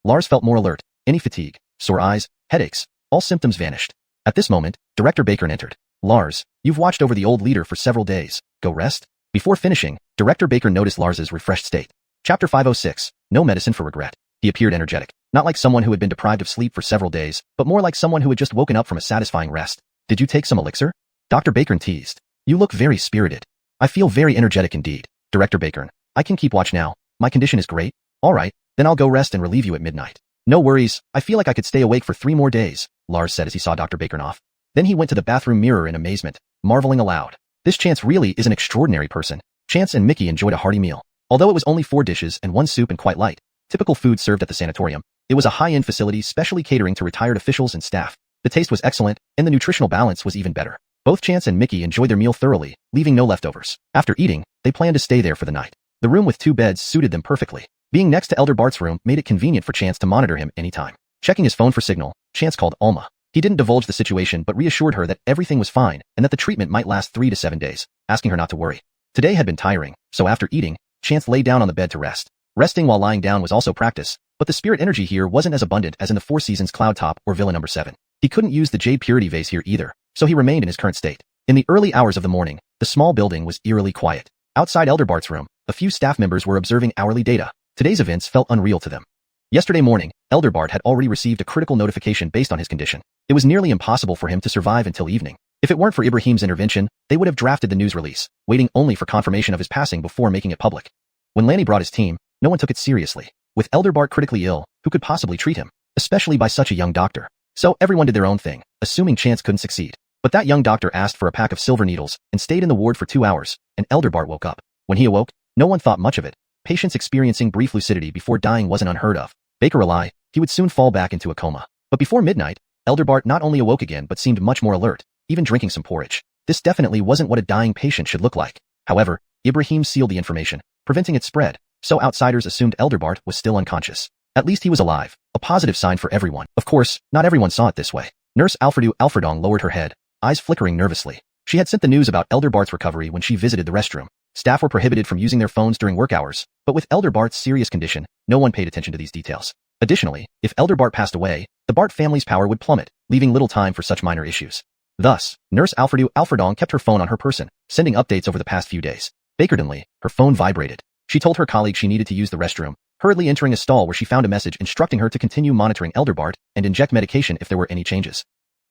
Lars felt more alert. Any fatigue, sore eyes, headaches, all symptoms vanished. At this moment, Director Bacon entered. Lars, you've watched over the old leader for several days. Go rest? Before finishing, Director Bacon noticed Lars's refreshed state. Chapter 506, No Medicine for Regret. He appeared energetic, not like someone who had been deprived of sleep for several days, but more like someone who had just woken up from a satisfying rest. Did you take some elixir? Dr. Bacon teased. You look very spirited. I feel very energetic indeed. Director Bacon, I can keep watch now. My condition is great. All right, then I'll go rest and relieve you at midnight. No worries, I feel like I could stay awake for 3 more days, Lars said as he saw Dr. Bacon off. Then he went to the bathroom mirror in amazement, marveling aloud. This Chance really is an extraordinary person. Chance and Mickey enjoyed a hearty meal. Although it was only 4 dishes and 1 soup and quite light, typical food served at the sanatorium, it was a high-end facility specially catering to retired officials and staff. The taste was excellent, and the nutritional balance was even better. Both Chance and Mickey enjoyed their meal thoroughly, leaving no leftovers. After eating, they planned to stay there for the night. The room with 2 beds suited them perfectly. Being next to Elder Bart's room made it convenient for Chance to monitor him anytime. Checking his phone for signal, Chance called Alma. He didn't divulge the situation but reassured her that everything was fine and that the treatment might last 3 to 7 days, asking her not to worry. Today had been tiring, so after eating, Chance lay down on the bed to rest. Resting while lying down was also practice, but the spirit energy here wasn't as abundant as in the Four Seasons Cloud Top or Villa No. 7. He couldn't use the Jade Purity vase here either, so he remained in his current state. In the early hours of the morning, the small building was eerily quiet. Outside Elder Bart's room, a few staff members were observing hourly data. Today's events felt unreal to them. Yesterday morning, Elder Bart had already received a critical notification based on his condition. It was nearly impossible for him to survive until evening. If it weren't for Ibrahim's intervention, they would have drafted the news release, waiting only for confirmation of his passing before making it public. When Lanny brought his team, no one took it seriously. With Elder Bart critically ill, who could possibly treat him, especially by such a young doctor? So everyone did their own thing, assuming Chance couldn't succeed. But that young doctor asked for a pack of silver needles and stayed in the ward for 2 hours, and Elder Bart woke up. When he awoke, no one thought much of it. Patients experiencing brief lucidity before dying wasn't unheard of. Baker a lie, he would soon fall back into a coma. But before midnight, Elder Bart not only awoke again but seemed much more alert, even drinking some porridge. This definitely wasn't what a dying patient should look like. However, Ibrahim sealed the information, preventing its spread, so outsiders assumed Elder Bart was still unconscious. At least he was alive, a positive sign for everyone. Of course, not everyone saw it this way. Nurse Alfredo Alfredong lowered her head, eyes flickering nervously. She had sent the news about Elder Bart's recovery when she visited the restroom. Staff were prohibited from using their phones during work hours, but with Elder Bart's serious condition, no one paid attention to these details. Additionally, if Elder Bart passed away, the Bart family's power would plummet, leaving little time for such minor issues. Thus, Nurse Alfredo Alfredong kept her phone on her person, sending updates over the past few days. Bakerdenly, her phone vibrated. She told her colleague she needed to use the restroom, hurriedly entering a stall where she found a message instructing her to continue monitoring Elder Bart and inject medication if there were any changes.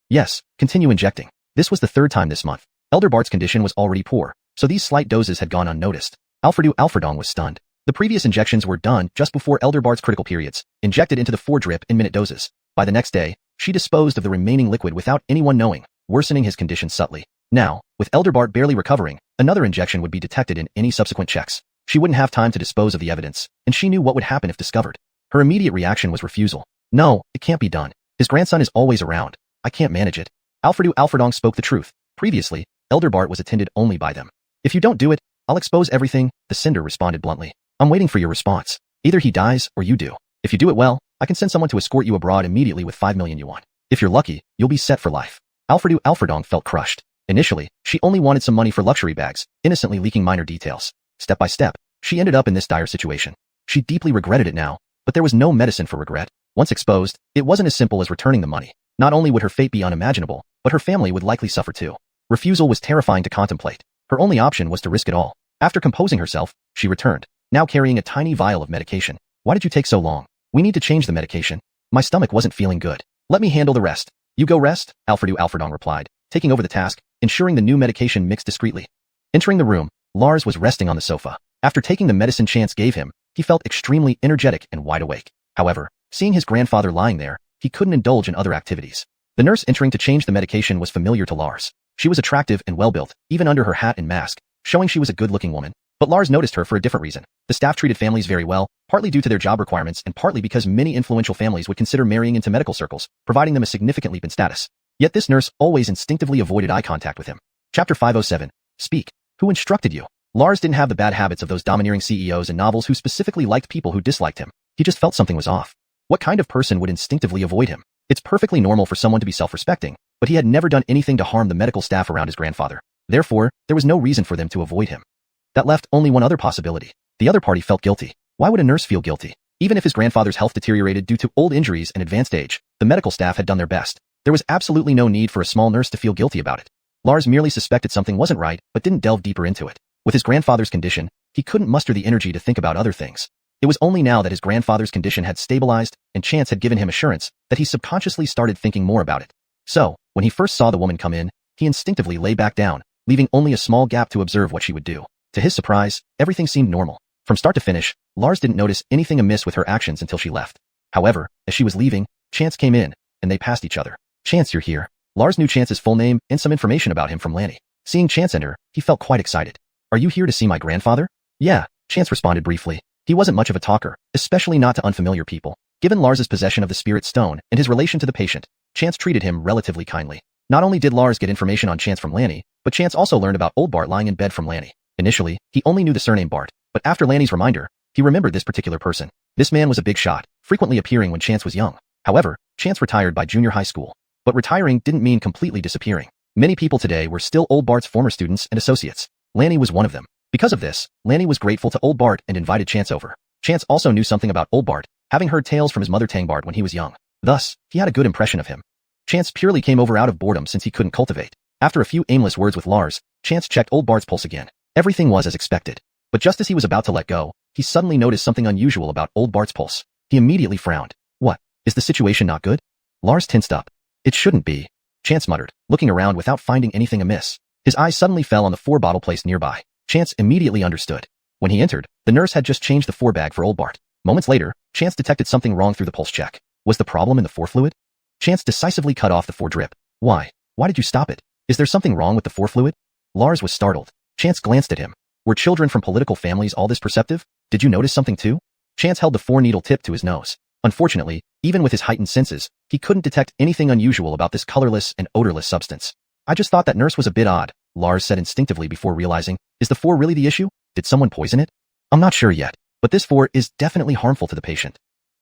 Yes, continue injecting. This was the 3rd time this month. Elder Bart's condition was already poor, so these slight doses had gone unnoticed. Alfredo Alfredong was stunned. The previous injections were done just before Elder Bart's critical periods, injected into the 4-drip in minute doses. By the next day, she disposed of the remaining liquid without anyone knowing, worsening his condition subtly. Now, with Elder Bart barely recovering, another injection would be detected in any subsequent checks. She wouldn't have time to dispose of the evidence, and she knew what would happen if discovered. Her immediate reaction was refusal. No, it can't be done. His grandson is always around. I can't manage it. Alfredo Alfredong spoke the truth. Previously, Elder Bart was attended only by them. If you don't do it, I'll expose everything, the sender responded bluntly. I'm waiting for your response. Either he dies or you do. If you do it well, I can send someone to escort you abroad immediately with 5 million yuan. If you're lucky, you'll be set for life. Alfredo Alfredong felt crushed. Initially, she only wanted some money for luxury bags, innocently leaking minor details. Step by step, she ended up in this dire situation. She deeply regretted it now, but there was no medicine for regret. Once exposed, it wasn't as simple as returning the money. Not only would her fate be unimaginable, but her family would likely suffer too. Refusal was terrifying to contemplate. Her only option was to risk it all. After composing herself, she returned, now carrying a tiny vial of medication. Why did you take so long? We need to change the medication. My stomach wasn't feeling good. Let me handle the rest. You go rest, Alfredo Alfredong replied, taking over the task, ensuring the new medication mixed discreetly. Entering the room, Lars was resting on the sofa. After taking the medicine Chance gave him, he felt extremely energetic and wide awake. However, seeing his grandfather lying there, he couldn't indulge in other activities. The nurse entering to change the medication was familiar to Lars. She was attractive and well-built, even under her hat and mask, showing she was a good-looking woman. But Lars noticed her for a different reason. The staff treated families very well, partly due to their job requirements and partly because many influential families would consider marrying into medical circles, providing them a significant leap in status. Yet this nurse always instinctively avoided eye contact with him. Chapter 507. Speak. Who instructed you? Lars didn't have the bad habits of those domineering CEOs in novels who specifically liked people who disliked him. He just felt something was off. What kind of person would instinctively avoid him? It's perfectly normal for someone to be self-respecting, but he had never done anything to harm the medical staff around his grandfather. Therefore, there was no reason for them to avoid him. That left only one other possibility. The other party felt guilty. Why would a nurse feel guilty? Even if his grandfather's health deteriorated due to old injuries and advanced age, the medical staff had done their best. There was absolutely no need for a small nurse to feel guilty about it. Lars merely suspected something wasn't right, but didn't delve deeper into it. With his grandfather's condition, he couldn't muster the energy to think about other things. It was only now that his grandfather's condition had stabilized and Chance had given him assurance that he subconsciously started thinking more about it. So, when he first saw the woman come in, he instinctively lay back down, leaving only a small gap to observe what she would do. To his surprise, everything seemed normal. From start to finish, Lars didn't notice anything amiss with her actions until she left. However, as she was leaving, Chance came in, and they passed each other. Chance, you're here. Lars knew Chance's full name and some information about him from Lanny. Seeing Chance enter, he felt quite excited. Are you here to see my grandfather? Yeah, Chance responded briefly. He wasn't much of a talker, especially not to unfamiliar people. Given Lars's possession of the spirit stone and his relation to the patient, Chance treated him relatively kindly. Not only did Lars get information on Chance from Lanny, but Chance also learned about old Bart lying in bed from Lanny. Initially, he only knew the surname Bart, but after Lanny's reminder, he remembered this particular person. This man was a big shot, frequently appearing when Chance was young. However, Chance retired by junior high school. But retiring didn't mean completely disappearing. Many people today were still old Bart's former students and associates. Lanny was one of them. Because of this, Lanny was grateful to old Bart and invited Chance over. Chance also knew something about old Bart, having heard tales from his mother Tang Bart when he was young. Thus, he had a good impression of him. Chance purely came over out of boredom since he couldn't cultivate. After a few aimless words with Lars, Chance checked old Bart's pulse again. Everything was as expected. But just as he was about to let go, he suddenly noticed something unusual about old Bart's pulse. He immediately frowned. What? Is the situation not good? Lars tensed up. It shouldn't be, Chance muttered, looking around without finding anything amiss. His eyes suddenly fell on the 4-bottle placed nearby. Chance immediately understood. When he entered, the nurse had just changed the forebag for old Bart. Moments later, Chance detected something wrong through the pulse check. Was the problem in the fore fluid? Chance decisively cut off the fore drip. Why? Why did you stop it? Is there something wrong with the fore fluid? Lars was startled. Chance glanced at him. Were children from political families all this perceptive? Did you notice something too? Chance held the fore-needle tip to his nose. Unfortunately, even with his heightened senses, he couldn't detect anything unusual about this colorless and odorless substance. I just thought that nurse was a bit odd, Lars said instinctively before realizing, is the fore really the issue? Did someone poison it? I'm not sure yet, but this fore is definitely harmful to the patient.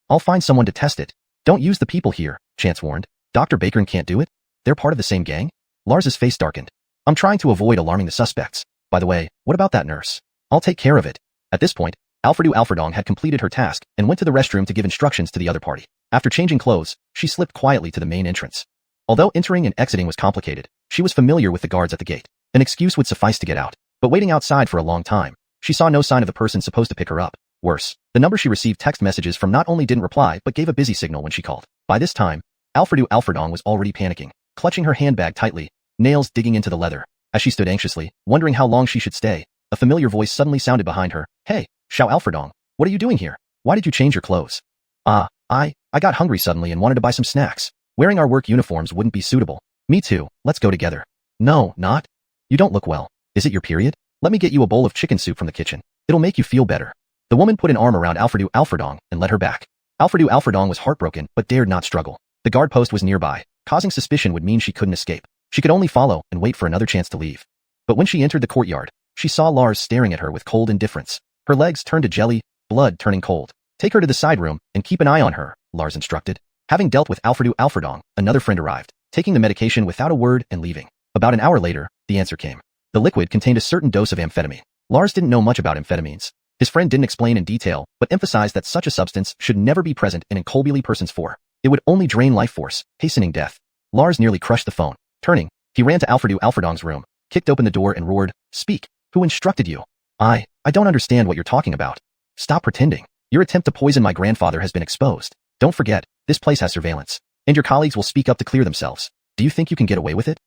I'll find someone to test it. Don't use the people here, Chance warned. Dr. Bacon can't do it? They're part of the same gang? Lars's face darkened. I'm trying to avoid alarming the suspects. By the way, what about that nurse? I'll take care of it. At this point, Alfredo Alfredong had completed her task and went to the restroom to give instructions to the other party. After changing clothes, she slipped quietly to the main entrance. Although entering and exiting was complicated, she was familiar with the guards at the gate. An excuse would suffice to get out. But waiting outside for a long time, she saw no sign of the person supposed to pick her up. Worse, the number she received text messages from not only didn't reply but gave a busy signal when she called. By this time, Alfredo Alfredong was already panicking, clutching her handbag tightly, nails digging into the leather. As she stood anxiously, wondering how long she should stay, a familiar voice suddenly sounded behind her. Hey, Xiao Alfredong, what are you doing here? Why did you change your clothes? I got hungry suddenly and wanted to buy some snacks. Wearing our work uniforms wouldn't be suitable. Me too, let's go together. No, not. You don't look well. Is it your period? Let me get you a bowl of chicken soup from the kitchen. It'll make you feel better. The woman put an arm around Alfredo Alfredong and led her back. Alfredo Alfredong was heartbroken but dared not struggle. The guard post was nearby. Causing suspicion would mean she couldn't escape. She could only follow and wait for another chance to leave. But when she entered the courtyard, she saw Lars staring at her with cold indifference. Her legs turned to jelly, blood turning cold. Take her to the side room and keep an eye on her, Lars instructed. Having dealt with Alfredo Alfredong, another friend arrived, taking the medication without a word and leaving. About an hour later, the answer came. The liquid contained a certain dose of amphetamine. Lars didn't know much about amphetamines. His friend didn't explain in detail, but emphasized that such a substance should never be present in a Colby person's fore. It would only drain life force, hastening death. Lars nearly crushed the phone. Turning, he ran to Alfredo Alfredong's room, kicked open the door and roared, "Speak! Who instructed you?" I don't understand what you're talking about. Stop pretending. Your attempt to poison my grandfather has been exposed. Don't forget, this place has surveillance. And your colleagues will speak up to clear themselves. Do you think you can get away with it?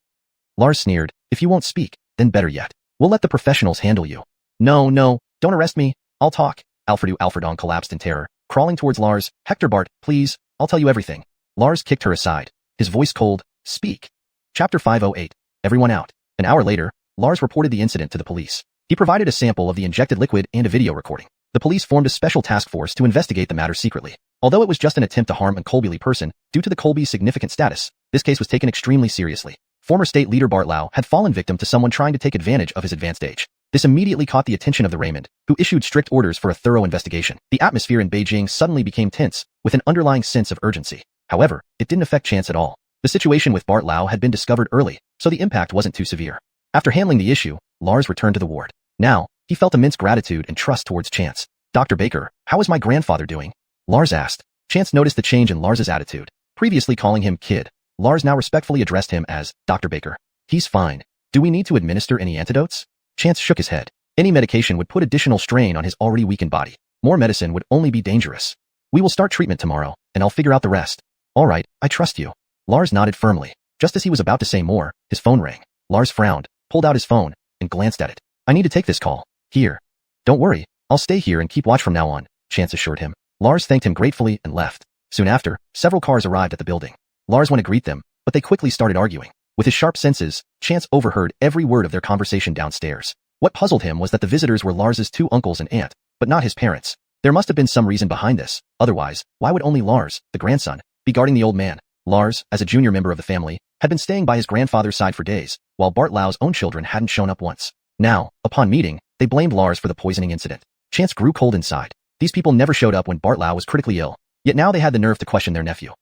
Lars sneered, if you won't speak, then better yet. We'll let the professionals handle you. No, don't arrest me. I'll talk. Alfredo Alfredong collapsed in terror, crawling towards Lars. Hector Bart, please, I'll tell you everything. Lars kicked her aside, his voice cold. Speak. Chapter 508. Everyone out. An hour later, Lars reported the incident to the police. He provided a sample of the injected liquid and a video recording. The police formed a special task force to investigate the matter secretly. Although it was just an attempt to harm a Colby person, due to the Colby's significant status, this case was taken extremely seriously. Former state leader Bart Lau had fallen victim to someone trying to take advantage of his advanced age. This immediately caught the attention of the Raymond, who issued strict orders for a thorough investigation. The atmosphere in Beijing suddenly became tense, with an underlying sense of urgency. However, it didn't affect Chance at all. The situation with Bart Lau had been discovered early, so the impact wasn't too severe. After handling the issue, Lars returned to the ward. Now, he felt immense gratitude and trust towards Chance. Dr. Baker, how is my grandfather doing? Lars asked. Chance noticed the change in Lars's attitude. Previously calling him kid, Lars now respectfully addressed him as Dr. Baker. He's fine. Do we need to administer any antidotes? Chance shook his head. Any medication would put additional strain on his already weakened body. More medicine would only be dangerous. We will start treatment tomorrow, and I'll figure out the rest. All right, I trust you. Lars nodded firmly. Just as he was about to say more, his phone rang. Lars frowned, pulled out his phone, and glanced at it. I need to take this call. Here. Don't worry, I'll stay here and keep watch from now on, Chance assured him. Lars thanked him gratefully and left. Soon after, several cars arrived at the building. Lars went to greet them, but they quickly started arguing. With his sharp senses, Chance overheard every word of their conversation downstairs. What puzzled him was that the visitors were Lars's two uncles and aunt, but not his parents. There must have been some reason behind this. Otherwise, why would only Lars, the grandson, be guarding the old man? Lars, as a junior member of the family, had been staying by his grandfather's side for days, while Bart Lau's own children hadn't shown up once. Now, upon meeting, they blamed Lars for the poisoning incident. Chance grew cold inside. These people never showed up when Bart Lau was critically ill, yet now they had the nerve to question their nephew.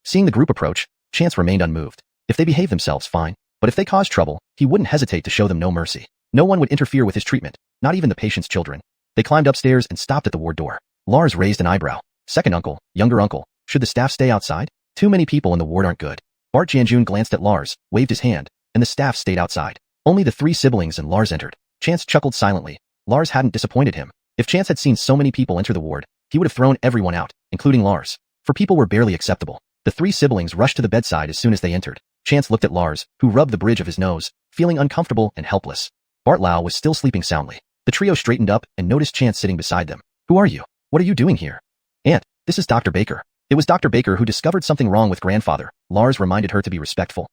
Seeing the group approach, Chance remained unmoved. If they behaved themselves, fine. But if they caused trouble, he wouldn't hesitate to show them no mercy. No one would interfere with his treatment, not even the patient's children. They climbed upstairs and stopped at the ward door. Lars raised an eyebrow. Second uncle, younger uncle, should the staff stay outside? Too many people in the ward aren't good. Bart Janjun glanced at Lars, waved his hand, and the staff stayed outside. Only the three siblings and Lars entered. Chance chuckled silently. Lars hadn't disappointed him. If Chance had seen so many people enter the ward, he would have thrown everyone out, including Lars. For people were barely acceptable. The three siblings rushed to the bedside as soon as they entered. Chance looked at Lars, who rubbed the bridge of his nose, feeling uncomfortable and helpless. Bart Lau was still sleeping soundly. The trio straightened up and noticed Chance sitting beside them. Who are you? What are you doing here? Aunt, this is Dr. Baker. It was Dr. Baker who discovered something wrong with grandfather. Lars reminded her to be respectful.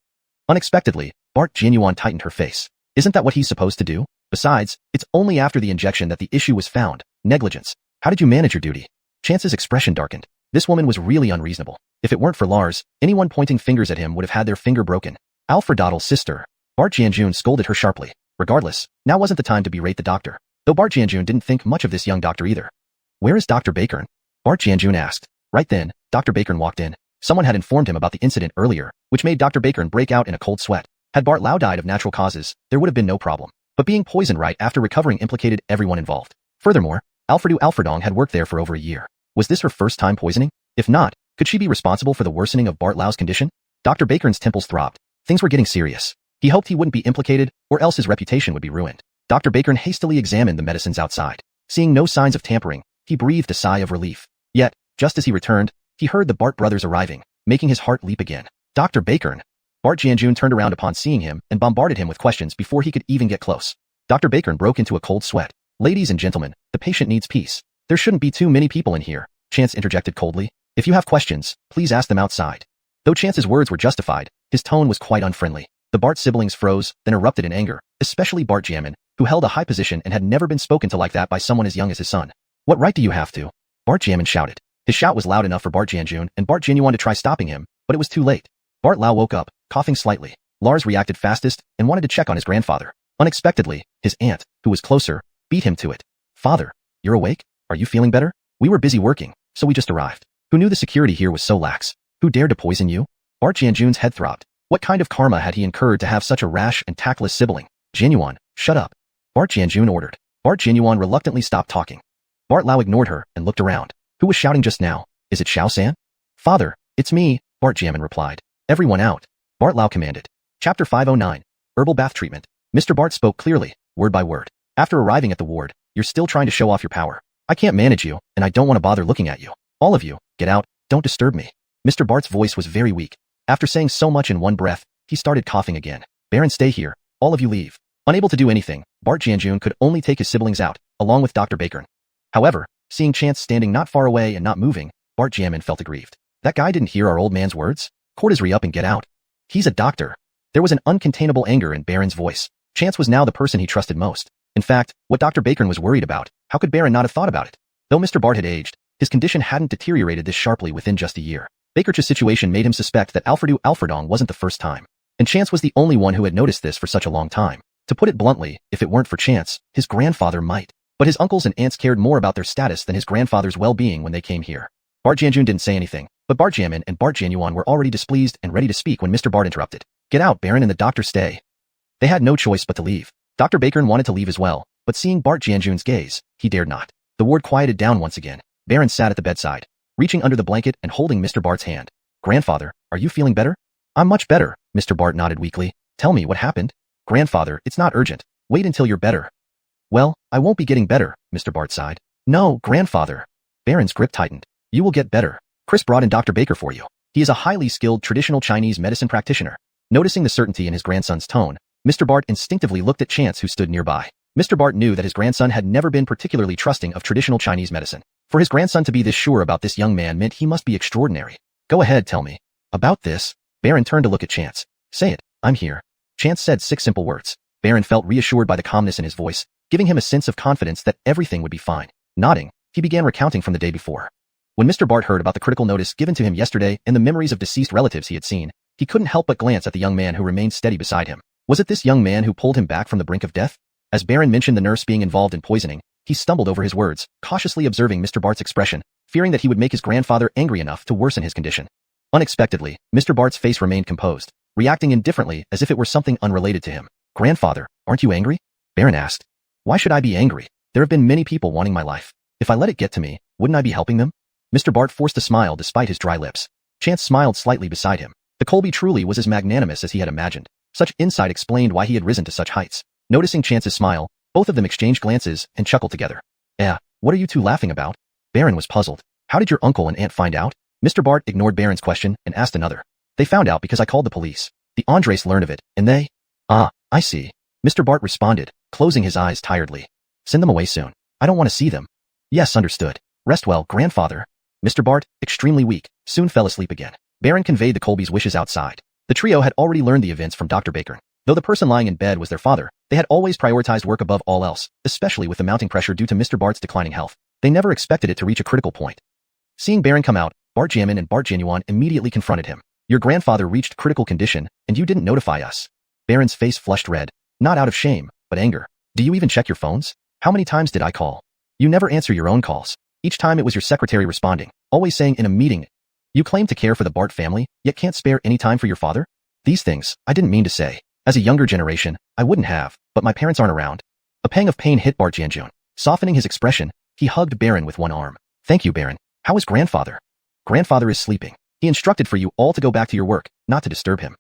Unexpectedly, Bart Genuine tightened her face. Isn't that what he's supposed to do? Besides, it's only after the injection that the issue was found. Negligence. How did you manage your duty? Chance's expression darkened. This woman was really unreasonable. If it weren't for Lars, anyone pointing fingers at him would have had their finger broken. Alfredottle's sister. Bart Janjun scolded her sharply. Regardless, now wasn't the time to berate the doctor. Though Bart Janjun didn't think much of this young doctor either. Where is Dr. Baker? Bart Janjun asked. Right then, Dr. Baker walked in. Someone had informed him about the incident earlier, which made Dr. Baker break out in a cold sweat. Had Bart Lau died of natural causes, there would have been no problem. But being poisoned right after recovering implicated everyone involved. Furthermore, Alfredong had worked there for over a year. Was this her first time poisoning? If not, could she be responsible for the worsening of Bart Lau's condition? Dr. Baker's temples throbbed. Things were getting serious. He hoped he wouldn't be implicated, or else his reputation would be ruined. Dr. Baker hastily examined the medicines outside. Seeing no signs of tampering, he breathed a sigh of relief. Yet, just as he returned, he heard the Bart brothers arriving, making his heart leap again. Dr. Baker. Bart Janjun turned around upon seeing him and bombarded him with questions before he could even get close. Dr. Baker broke into a cold sweat. Ladies and gentlemen, the patient needs peace. There shouldn't be too many people in here, Chance interjected coldly. If you have questions, please ask them outside. Though Chance's words were justified, his tone was quite unfriendly. The Bart siblings froze, then erupted in anger, especially Bart Jamin, who held a high position and had never been spoken to like that by someone as young as his son. What right do you have to? Bart Jamin shouted. His shout was loud enough for Bart Janjun and Bart Genuine to try stopping him, but it was too late. Bart Lau woke up, coughing slightly. Lars reacted fastest and wanted to check on his grandfather. Unexpectedly, his aunt, who was closer, beat him to it. Father, you're awake? Are you feeling better? We were busy working, so we just arrived. Who knew the security here was so lax? Who dared to poison you? Bart Janjun's head throbbed. What kind of karma had he incurred to have such a rash and tactless sibling? Genuine, shut up. Bart Janjun ordered. Bart Genuine reluctantly stopped talking. Bart Lau ignored her and looked around. Who was shouting just now? Is it Xiao-san? Father, it's me, Bart Jamin replied. Everyone out. Bart Lau commanded. Chapter 509. Herbal Bath Treatment. Mr. Bart spoke clearly, word by word. After arriving at the ward, you're still trying to show off your power. I can't manage you, and I don't want to bother looking at you. All of you, get out, don't disturb me. Mr. Bart's voice was very weak. After saying so much in one breath, he started coughing again. Baron, stay here. All of you leave. Unable to do anything, Bart Janjun could only take his siblings out, along with Dr. Baker. However, seeing Chance standing not far away and not moving, Bart Jamin felt aggrieved. That guy didn't hear our old man's words? Court his re-up and get out. He's a doctor. There was an uncontainable anger in Baron's voice. Chance was now the person he trusted most. In fact, what Dr. Baker was worried about, how could Baron not have thought about it? Though Mr. Bart had aged, his condition hadn't deteriorated this sharply within just a year. Baker's situation made him suspect that Alfredong wasn't the first time. And Chance was the only one who had noticed this for such a long time. To put it bluntly, if it weren't for Chance, his grandfather might. But his uncles and aunts cared more about their status than his grandfather's well-being when they came here. Bart Janjun didn't say anything, but Bart Jamin and Bart Genuine were already displeased and ready to speak when Mr. Bart interrupted. Get out, Baron, and the doctor stay. They had no choice but to leave. Dr. Baker wanted to leave as well, but seeing Bart Janjun's gaze, he dared not. The ward quieted down once again. Baron sat at the bedside, reaching under the blanket and holding Mr. Bart's hand. Grandfather, are you feeling better? I'm much better, Mr. Bart nodded weakly. Tell me what happened. Grandfather, it's not urgent. Wait until you're better. Well, I won't be getting better, Mr. Bart sighed. No, grandfather. Baron's grip tightened. You will get better. Chris brought in Dr. Baker for you. He is a highly skilled traditional Chinese medicine practitioner. Noticing the certainty in his grandson's tone, Mr. Bart instinctively looked at Chance, who stood nearby. Mr. Bart knew that his grandson had never been particularly trusting of traditional Chinese medicine. For his grandson to be this sure about this young man meant he must be extraordinary. Go ahead, tell me. About this? Baron turned to look at Chance. Say it, I'm here. Chance said 6 simple words. Baron felt reassured by the calmness in his voice, giving him a sense of confidence that everything would be fine. Nodding, he began recounting from the day before. When Mr. Bart heard about the critical notice given to him yesterday and the memories of deceased relatives he had seen, he couldn't help but glance at the young man who remained steady beside him. Was it this young man who pulled him back from the brink of death? As Baron mentioned the nurse being involved in poisoning, he stumbled over his words, cautiously observing Mr. Bart's expression, fearing that he would make his grandfather angry enough to worsen his condition. Unexpectedly, Mr. Bart's face remained composed, reacting indifferently as if it were something unrelated to him. Grandfather, aren't you angry? Baron asked. Why should I be angry? There have been many people wanting my life. If I let it get to me, wouldn't I be helping them? Mr. Bart forced a smile despite his dry lips. Chance smiled slightly beside him. The Colby truly was as magnanimous as he had imagined. Such insight explained why he had risen to such heights. Noticing Chance's smile, both of them exchanged glances and chuckled together. What are you two laughing about? Baron was puzzled. How did your uncle and aunt find out? Mr. Bart ignored Baron's question and asked another. They found out because I called the police. The Andres learned of it, and they... I see. Mr. Bart responded, closing his eyes tiredly. Send them away soon. I don't want to see them. Yes, understood. Rest well, grandfather. Mr. Bart, extremely weak, soon fell asleep again. Baron conveyed the Colbys' wishes outside. The trio had already learned the events from Dr. Baker. Though the person lying in bed was their father, they had always prioritized work above all else, especially with the mounting pressure due to Mr. Bart's declining health. They never expected it to reach a critical point. Seeing Baron come out, Bart Jamin and Bart Genuine immediately confronted him. Your grandfather reached critical condition, and you didn't notify us. Baron's face flushed red, not out of shame, but anger. Do you even check your phones? How many times did I call? You never answer your own calls. Each time it was your secretary responding, always saying in a meeting. You claim to care for the Bart family, yet can't spare any time for your father? These things, I didn't mean to say. As a younger generation, I wouldn't have, but my parents aren't around. A pang of pain hit Bart Janjun. Softening his expression, he hugged Baron with one arm. Thank you, Baron. How is grandfather? Grandfather is sleeping. He instructed for you all to go back to your work, not to disturb him.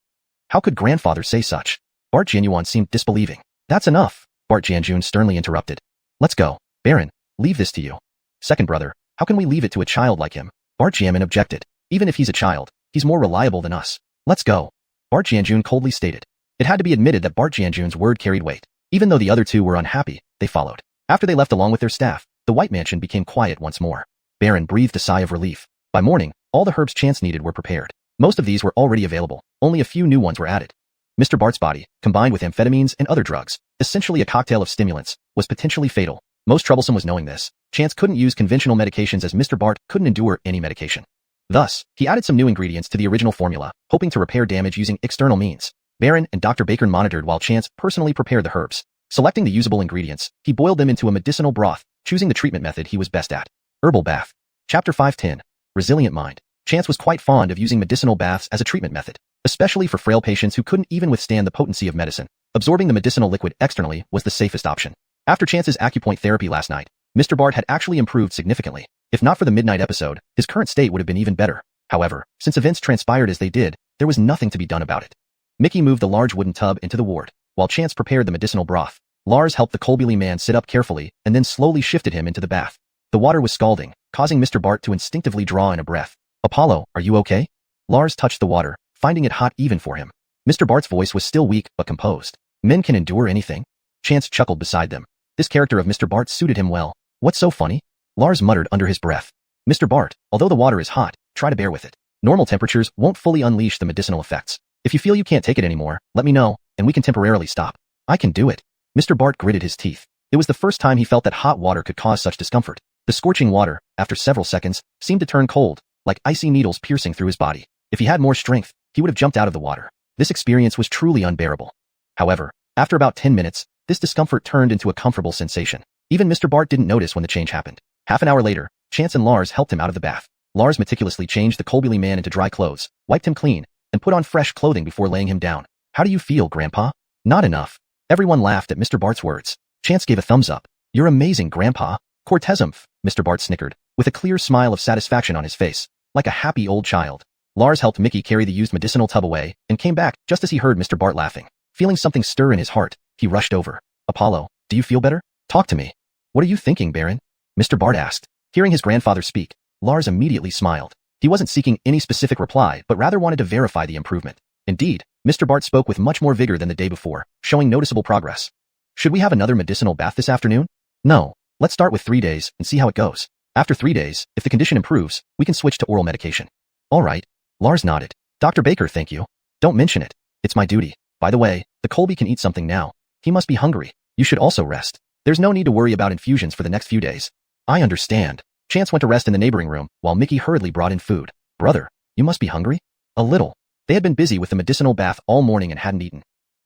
How could grandfather say such? Bart Genuine seemed disbelieving. That's enough, Bart Janjun sternly interrupted. Let's go. Baron, leave this to you. Second brother, how can we leave it to a child like him? Bart Jamin objected. Even if he's a child, he's more reliable than us. Let's go. Bart Janjun coldly stated. It had to be admitted that Bart Janjun's word carried weight. Even though the other two were unhappy, they followed. After they left along with their staff, the White Mansion became quiet once more. Baron breathed a sigh of relief. By morning, all the herbs Chance needed were prepared. Most of these were already available, only a few new ones were added. Mr. Bart's body, combined with amphetamines and other drugs, essentially a cocktail of stimulants, was potentially fatal. Most troublesome was knowing this. Chance couldn't use conventional medications as Mr. Bart couldn't endure any medication. Thus, he added some new ingredients to the original formula, hoping to repair damage using external means. Baron and Dr. Baker monitored while Chance personally prepared the herbs. Selecting the usable ingredients, he boiled them into a medicinal broth, choosing the treatment method he was best at. Herbal bath. Chapter 510. Resilient mind. Chance was quite fond of using medicinal baths as a treatment method, especially for frail patients who couldn't even withstand the potency of medicine. Absorbing the medicinal liquid externally was the safest option. After Chance's acupoint therapy last night, Mr. Bart had actually improved significantly. If not for the midnight episode, his current state would have been even better. However, since events transpired as they did, there was nothing to be done about it. Mickey moved the large wooden tub into the ward, while Chance prepared the medicinal broth. Lars helped the Colby man sit up carefully and then slowly shifted him into the bath. The water was scalding, causing Mr. Bart to instinctively draw in a breath. Apollo, are you okay? Lars touched the water, finding it hot even for him. Mr. Bart's voice was still weak but composed. Men can endure anything. Chance chuckled beside them. This character of Mr. Bart suited him well. What's so funny? Lars muttered under his breath. Mr. Bart, although the water is hot, try to bear with it. Normal temperatures won't fully unleash the medicinal effects. If you feel you can't take it anymore, let me know, and we can temporarily stop. I can do it. Mr. Bart gritted his teeth. It was the first time he felt that hot water could cause such discomfort. The scorching water, after several seconds, seemed to turn cold, like icy needles piercing through his body. If he had more strength, he would have jumped out of the water. This experience was truly unbearable. However, after about 10 minutes, this discomfort turned into a comfortable sensation. Even Mr. Bart didn't notice when the change happened. Half an hour later, Chance and Lars helped him out of the bath. Lars meticulously changed the Colby man into dry clothes, wiped him clean, and put on fresh clothing before laying him down. How do you feel, Grandpa? Not enough. Everyone laughed at Mr. Bart's words. Chance gave a thumbs up. You're amazing, Grandpa. Cortesmph, Mr. Bart snickered, with a clear smile of satisfaction on his face, like a happy old child. Lars helped Mickey carry the used medicinal tub away and came back just as he heard Mr. Bart laughing. Feeling something stir in his heart, he rushed over. Apollo, do you feel better? Talk to me. What are you thinking, Baron? Mr. Bart asked. Hearing his grandfather speak, Lars immediately smiled. He wasn't seeking any specific reply, but rather wanted to verify the improvement. Indeed, Mr. Bart spoke with much more vigor than the day before, showing noticeable progress. Should we have another medicinal bath this afternoon? No. Let's start with 3 days and see how it goes. After 3 days, if the condition improves, we can switch to oral medication. All right. Lars nodded. Dr. Baker, thank you. Don't mention it. It's my duty. By the way, the Colby can eat something now. He must be hungry. You should also rest. There's no need to worry about infusions for the next few days. I understand. Chance went to rest in the neighboring room, while Mickey hurriedly brought in food. Brother, you must be hungry? A little. They had been busy with the medicinal bath all morning and hadn't eaten.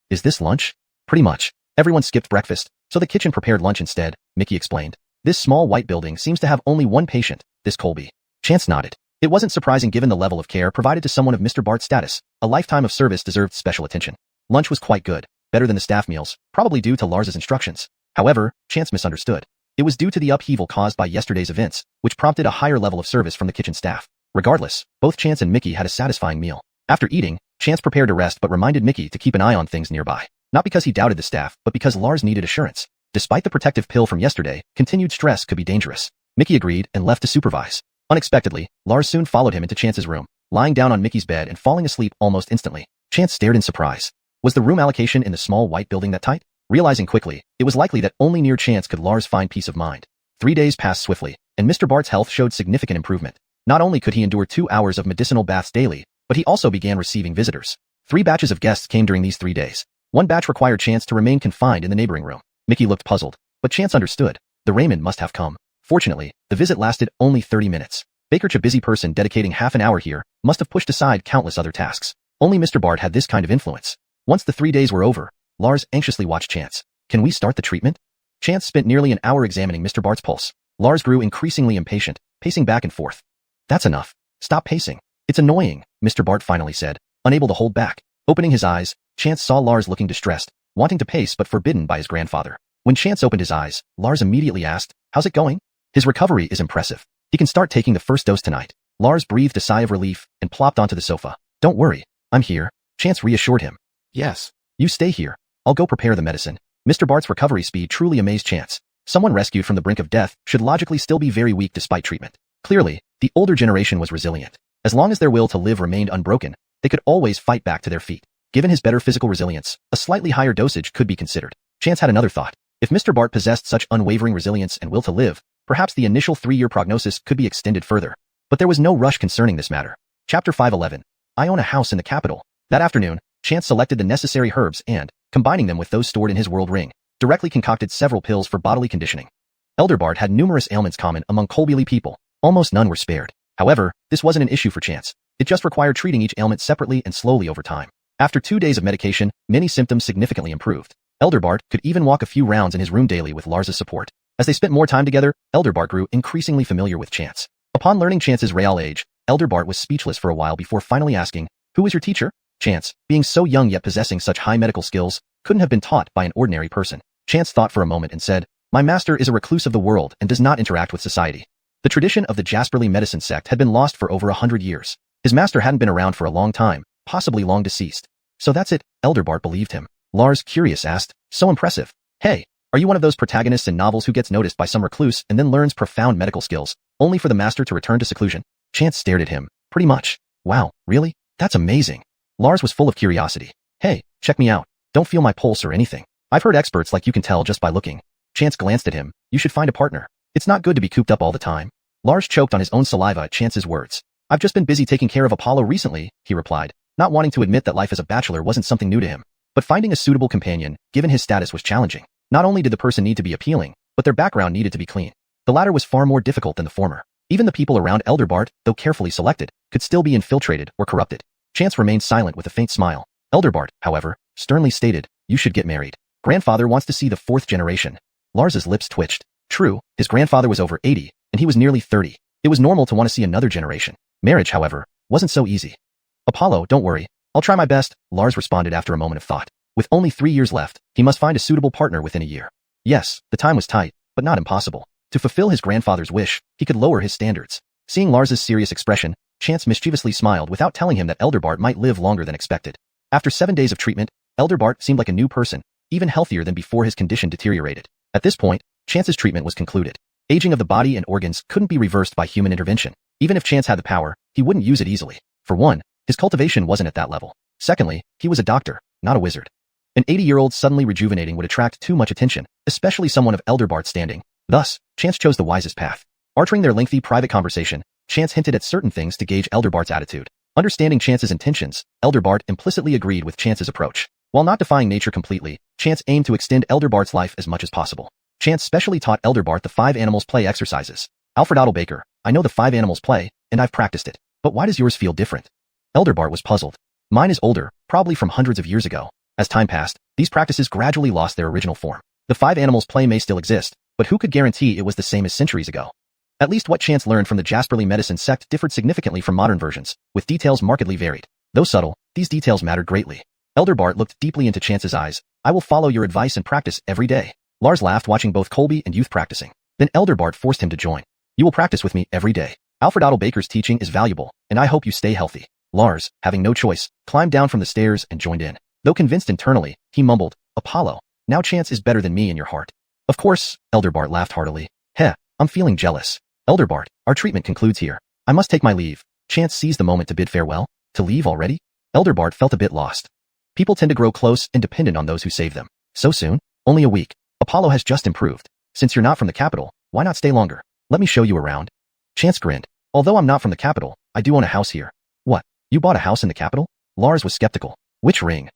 Is this lunch? Pretty much. Everyone skipped breakfast, so the kitchen prepared lunch instead, Mickey explained. This small white building seems to have only one patient, this Colby. Chance nodded. It wasn't surprising given the level of care provided to someone of Mr. Bart's status. A lifetime of service deserved special attention. Lunch was quite good, better than the staff meals, probably due to Lars's instructions. However, Chance misunderstood. It was due to the upheaval caused by yesterday's events, which prompted a higher level of service from the kitchen staff. Regardless, both Chance and Mickey had a satisfying meal. After eating, Chance prepared to rest but reminded Mickey to keep an eye on things nearby. Not because he doubted the staff, but because Lars needed assurance. Despite the protective pill from yesterday, continued stress could be dangerous. Mickey agreed and left to supervise. Unexpectedly, Lars soon followed him into Chance's room, lying down on Mickey's bed and falling asleep almost instantly. Chance stared in surprise. Was the room allocation in the small white building that tight? Realizing quickly, it was likely that only near chance could Lars find peace of mind. 3 days passed swiftly, and Mr. Bart's health showed significant improvement. Not only could he endure 2 hours of medicinal baths daily, but he also began receiving visitors. 3 batches of guests came during these 3 days. One batch required Chance to remain confined in the neighboring room. Mickey looked puzzled, but Chance understood. The Raymond must have come. Fortunately, the visit lasted only 30 minutes. Bakerch, a busy person dedicating half an hour here, must have pushed aside countless other tasks. Only Mr. Bart had this kind of influence. Once the 3 days were over, Lars anxiously watched Chance. Can we start the treatment? Chance spent nearly an hour examining Mr. Bart's pulse. Lars grew increasingly impatient, pacing back and forth. That's enough. Stop pacing. It's annoying, Mr. Bart finally said, unable to hold back. Opening his eyes, Chance saw Lars looking distressed, wanting to pace but forbidden by his grandfather. When Chance opened his eyes, Lars immediately asked, "How's it going?" His recovery is impressive. He can start taking the first dose tonight. Lars breathed a sigh of relief and plopped onto the sofa. Don't worry, I'm here, Chance reassured him. Yes. You stay here. I'll go prepare the medicine. Mr. Bart's recovery speed truly amazed Chance. Someone rescued from the brink of death should logically still be very weak despite treatment. Clearly, the older generation was resilient. As long as their will to live remained unbroken, they could always fight back to their feet. Given his better physical resilience, a slightly higher dosage could be considered. Chance had another thought. If Mr. Bart possessed such unwavering resilience and will to live, perhaps the initial 3-year prognosis could be extended further. But there was no rush concerning this matter. Chapter 511. I own a house in the capital. That afternoon, Chance selected the necessary herbs and, combining them with those stored in his world ring, directly concocted several pills for bodily conditioning. Elder Bart had numerous ailments common among Colbily people. Almost none were spared. However, this wasn't an issue for Chance. It just required treating each ailment separately and slowly over time. After 2 days of medication, many symptoms significantly improved. Elder Bart could even walk a few rounds in his room daily with Lars's support. As they spent more time together, Elder Bart grew increasingly familiar with Chance. Upon learning Chance's real age, Elder Bart was speechless for a while before finally asking, "Who was your teacher?" Chance, being so young yet possessing such high medical skills, couldn't have been taught by an ordinary person. Chance thought for a moment and said, "My master is a recluse of the world and does not interact with society." The tradition of the Heavenly Medical Sect had been lost for over 100 years. His master hadn't been around for a long time, possibly long deceased. So that's it, Elder Bart believed him. Lars, curious, asked, "So impressive. Hey, are you one of those protagonists in novels who gets noticed by some recluse and then learns profound medical skills, only for the master to return to seclusion?" Chance stared at him. Pretty much. Wow, really? That's amazing. Lars was full of curiosity. Hey, check me out. Don't feel my pulse or anything. I've heard experts like you can tell just by looking. Chance glanced at him. You should find a partner. It's not good to be cooped up all the time. Lars choked on his own saliva at Chance's words. I've just been busy taking care of Apollo recently, he replied, not wanting to admit that life as a bachelor wasn't something new to him. But finding a suitable companion, given his status, was challenging. Not only did the person need to be appealing, but their background needed to be clean. The latter was far more difficult than the former. Even the people around Elder Bart, though carefully selected, could still be infiltrated or corrupted. Chance remained silent with a faint smile. Elder Bart, however, sternly stated, "You should get married. Grandfather wants to see the 4th generation." Lars's lips twitched. True, his grandfather was over 80, and he was nearly 30. It was normal to want to see another generation. Marriage, however, wasn't so easy. "Apollo, don't worry. I'll try my best," Lars responded after a moment of thought. With only 3 years left, he must find a suitable partner within a year. Yes, the time was tight, but not impossible. To fulfill his grandfather's wish, he could lower his standards. Seeing Lars's serious expression, Chance mischievously smiled without telling him that Elder Bart might live longer than expected. After 7 days of treatment, Elder Bart seemed like a new person, even healthier than before his condition deteriorated. At this point, Chance's treatment was concluded. Aging of the body and organs couldn't be reversed by human intervention. Even if Chance had the power, he wouldn't use it easily. For one, his cultivation wasn't at that level. Secondly, he was a doctor, not a wizard. An 80-year-old suddenly rejuvenating would attract too much attention, especially someone of Elder Bart's standing. Thus, Chance chose the wisest path. Altering their lengthy private conversation, Chance hinted at certain things to gauge Elder Bart's attitude. Understanding Chance's intentions, Elder Bart implicitly agreed with Chance's approach. While not defying nature completely, Chance aimed to extend Elder Bart's life as much as possible. Chance specially taught Elder Bart the 5 animals play exercises. Alfred Otto Baker, I know the 5 animals play, and I've practiced it. But why does yours feel different? Elder Bart was puzzled. Mine is older, probably from hundreds of years ago. As time passed, these practices gradually lost their original form. The 5 animals play may still exist, but who could guarantee it was the same as centuries ago? At least what Chance learned from the Heavenly Medical Sect differed significantly from modern versions, with details markedly varied. Though subtle, these details mattered greatly. Elder Bart looked deeply into Chance's eyes. I will follow your advice and practice every day. Lars laughed watching both Colby and Youth practicing. Then Elder Bart forced him to join. You will practice with me every day. Alfred Otto Baker's teaching is valuable, and I hope you stay healthy. Lars, having no choice, climbed down from the stairs and joined in. Though convinced internally, he mumbled, Apollo, now Chance is better than me in your heart. Of course, Elder Bart laughed heartily. Heh, I'm feeling jealous. Elder Bart, our treatment concludes here. I must take my leave. Chance seized the moment to bid farewell. To leave already? Elder Bart felt a bit lost. People tend to grow close and dependent on those who save them. So soon? Only a week. Apollo has just improved. Since you're not from the capital, why not stay longer? Let me show you around. Chance grinned. Although I'm not from the capital, I do own a house here. What? You bought a house in the capital? Lars was skeptical. Which ring?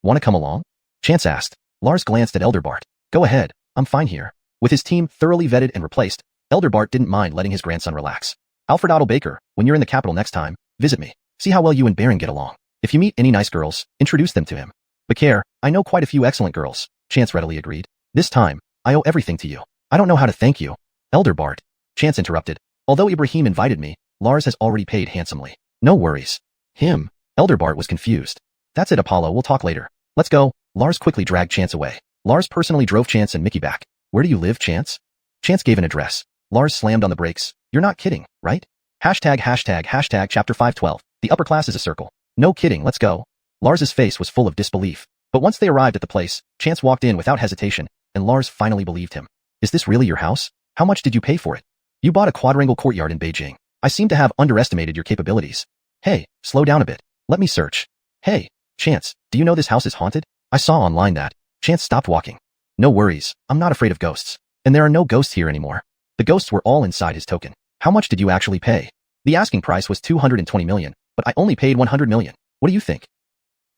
Want to come along? Chance asked. Lars glanced at Elder Bart. Go ahead, I'm fine here. With his team thoroughly vetted and replaced, Elder Bart didn't mind letting his grandson relax. Alfred Otto Baker, when you're in the capital next time, visit me. See how well you and Baron get along. If you meet any nice girls, introduce them to him. Bakar, I know quite a few excellent girls, Chance readily agreed. This time, I owe everything to you. I don't know how to thank you. Elder Bart. Chance interrupted. Although Ibrahim invited me, Lars has already paid handsomely. No worries. Him. Elder Bart was confused. That's it, Apollo, we'll talk later. Let's go. Lars quickly dragged Chance away. Lars personally drove Chance and Mickey back. Where do you live, Chance? Chance gave an address. Lars slammed on the brakes. You're not kidding, right? Hashtag chapter 512. The upper class is a circle. No kidding, let's go. Lars's face was full of disbelief. But once they arrived at the place, Chance walked in without hesitation, and Lars finally believed him. Is this really your house? How much did you pay for it? You bought a quadrangle courtyard in Beijing. I seem to have underestimated your capabilities. Hey, slow down a bit. Let me search. Hey, Chance, do you know this house is haunted? I saw online that. Chance stopped walking. No worries, I'm not afraid of ghosts. And there are no ghosts here anymore. The ghosts were all inside his token. How much did you actually pay? The asking price was 220 million, but I only paid 100 million. What do you think?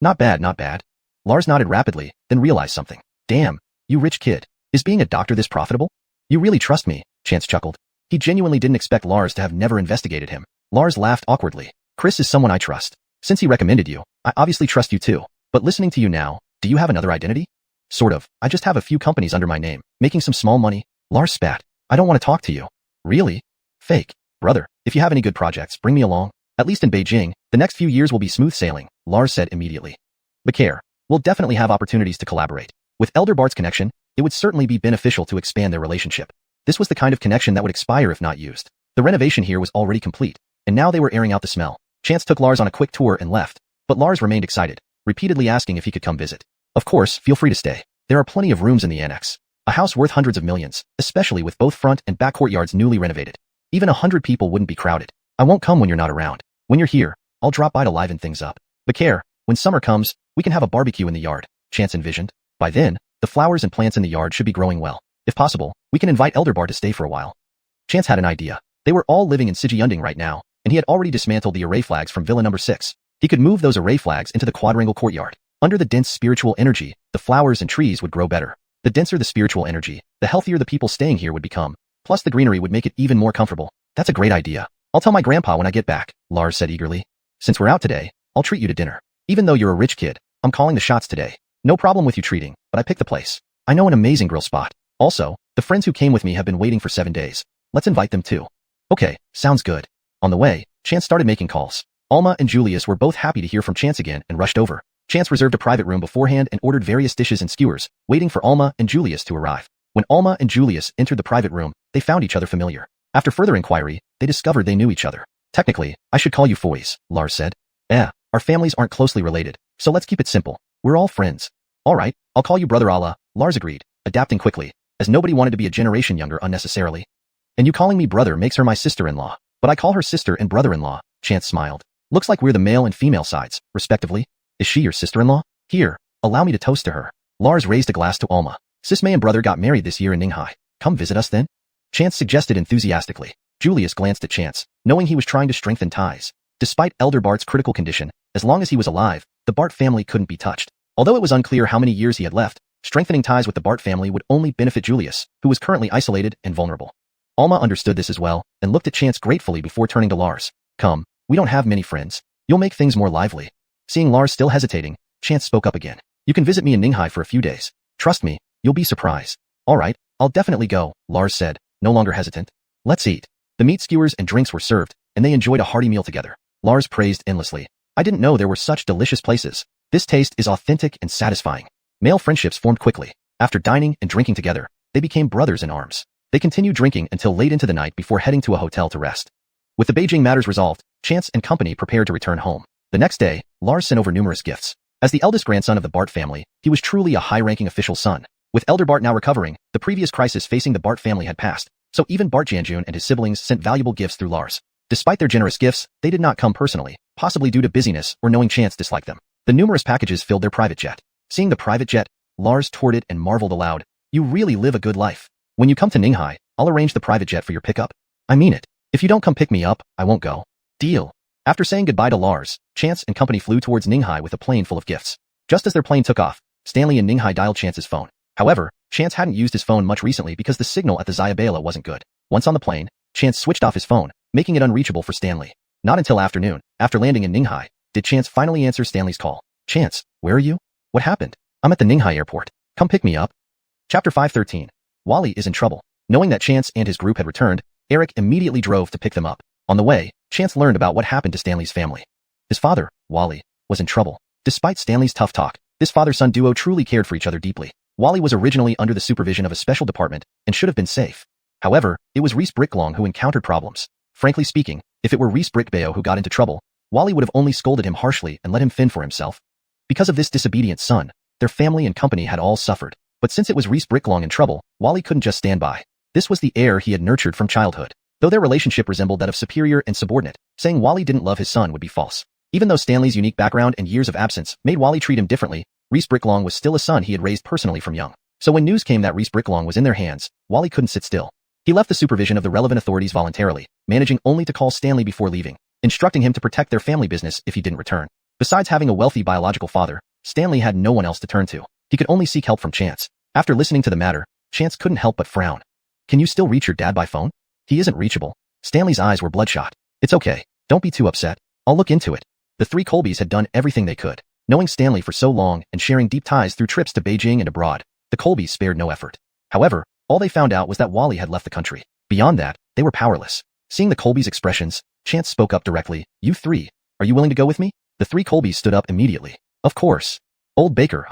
Not bad, not bad. Lars nodded rapidly, then realized something. Damn, you rich kid. Is being a doctor this profitable? You really trust me, Chance chuckled. He genuinely didn't expect Lars to have never investigated him. Lars laughed awkwardly. Chris is someone I trust. Since he recommended you, I obviously trust you too. But listening to you now, do you have another identity? Sort of. I just have a few companies under my name, making some small money. Lars spat. I don't want to talk to you. Really? Fake. Brother, if you have any good projects, bring me along. At least in Beijing, the next few years will be smooth sailing, Lars said immediately. Bakar, we'll definitely have opportunities to collaborate. With Elder Bart's connection, it would certainly be beneficial to expand their relationship. This was the kind of connection that would expire if not used. The renovation here was already complete, and now they were airing out the smell. Chance took Lars on a quick tour and left, but Lars remained excited, repeatedly asking if he could come visit. Of course, feel free to stay. There are plenty of rooms in the annex. A house worth hundreds of millions, especially with both front and back courtyards newly renovated. Even 100 people wouldn't be crowded. I won't come when you're not around. When you're here, I'll drop by to liven things up. Bakar, when summer comes, we can have a barbecue in the yard, Chance envisioned. By then, the flowers and plants in the yard should be growing well. If possible, we can invite Elder Bart to stay for a while. Chance had an idea. They were all living in Sijiyunding right now, and he had already dismantled the array flags from Villa number 6. He could move those array flags into the quadrangle courtyard. Under the dense spiritual energy, the flowers and trees would grow better. The denser the spiritual energy, the healthier the people staying here would become. Plus the greenery would make it even more comfortable. That's a great idea. I'll tell my grandpa when I get back, Lars said eagerly. Since we're out today, I'll treat you to dinner. Even though you're a rich kid, I'm calling the shots today. No problem with you treating, but I picked the place. I know an amazing grill spot. Also, the friends who came with me have been waiting for 7 days. Let's invite them too. Okay, sounds good. On the way, Chance started making calls. Alma and Julius were both happy to hear from Chance again and rushed over. Chance reserved a private room beforehand and ordered various dishes and skewers, waiting for Alma and Julius to arrive. When Alma and Julius entered the private room, they found each other familiar. After further inquiry, they discovered they knew each other. Technically, I should call you Foys, Lars said. Our families aren't closely related, so let's keep it simple. We're all friends. Alright, I'll call you Brother Allah, Lars agreed, adapting quickly, as nobody wanted to be a generation younger unnecessarily. And you calling me brother makes her my sister-in-law, but I call her sister and brother-in-law, Chance smiled. Looks like we're the male and female sides, respectively. Is she your sister-in-law? Here, allow me to toast to her. Lars raised a glass to Alma. Sismay and brother got married this year in Ninghai. Come visit us then? Chance suggested enthusiastically. Julius glanced at Chance, knowing he was trying to strengthen ties. Despite Elder Bart's critical condition, as long as he was alive, the Bart family couldn't be touched. Although it was unclear how many years he had left, strengthening ties with the Bart family would only benefit Julius, who was currently isolated and vulnerable. Alma understood this as well, and looked at Chance gratefully before turning to Lars. Come, we don't have many friends. You'll make things more lively. Seeing Lars still hesitating, Chance spoke up again. You can visit me in Ninghai for a few days. Trust me, you'll be surprised. Alright, I'll definitely go, Lars said, no longer hesitant. Let's eat. The meat skewers and drinks were served, and they enjoyed a hearty meal together. Lars praised endlessly. I didn't know there were such delicious places. This taste is authentic and satisfying. Male friendships formed quickly. After dining and drinking together, they became brothers in arms. They continued drinking until late into the night before heading to a hotel to rest. With the Beijing matters resolved, Chance and company prepared to return home. The next day, Lars sent over numerous gifts. As the eldest grandson of the Bart family, he was truly a high-ranking official son. With Elder Bart now recovering, the previous crisis facing the Bart family had passed, so even Bart Janjun and his siblings sent valuable gifts through Lars. Despite their generous gifts, they did not come personally, possibly due to busyness or knowing Chance disliked them. The numerous packages filled their private jet. Seeing the private jet, Lars toured it and marveled aloud. You really live a good life. When you come to Ninghai, I'll arrange the private jet for your pickup. I mean it. If you don't come pick me up, I won't go. Deal. After saying goodbye to Lars, Chance and company flew towards Ninghai with a plane full of gifts. Just as their plane took off, Stanley and Ninghai dialed Chance's phone. However, Chance hadn't used his phone much recently because the signal at the Zayabela wasn't good. Once on the plane, Chance switched off his phone, making it unreachable for Stanley. Not until afternoon, after landing in Ninghai, did Chance finally answer Stanley's call. Chance, where are you? What happened? I'm at the Ninghai airport. Come pick me up. Chapter 513. Wally is in trouble. Knowing that Chance and his group had returned, Eric immediately drove to pick them up. On the way, Chance learned about what happened to Stanley's family. His father, Wally, was in trouble. Despite Stanley's tough talk, this father-son duo truly cared for each other deeply. Wally was originally under the supervision of a special department and should have been safe. However, it was Reese Bricklong who encountered problems. Frankly speaking, if it were Reese Brickbayo who got into trouble, Wally would have only scolded him harshly and let him fend for himself. Because of this disobedient son, their family and company had all suffered. But since it was Reese Bricklong in trouble, Wally couldn't just stand by. This was the heir he had nurtured from childhood. Though their relationship resembled that of superior and subordinate, saying Wally didn't love his son would be false. Even though Stanley's unique background and years of absence made Wally treat him differently, Reese Bricklong was still a son he had raised personally from young. So when news came that Reese Bricklong was in their hands, Wally couldn't sit still. He left the supervision of the relevant authorities voluntarily, managing only to call Stanley before leaving, instructing him to protect their family business if he didn't return. Besides having a wealthy biological father, Stanley had no one else to turn to. He could only seek help from Chance. After listening to the matter, Chance couldn't help but frown. Can you still reach your dad by phone? He isn't reachable. Stanley's eyes were bloodshot. It's okay. Don't be too upset. I'll look into it. The three Colbys had done everything they could. Knowing Stanley for so long and sharing deep ties through trips to Beijing and abroad, the Colbys spared no effort. However, all they found out was that Wally had left the country. Beyond that, they were powerless. Seeing the Colbys' expressions, Chance spoke up directly. You three, are you willing to go with me? The three Colbys stood up immediately. Of course. Old Baker,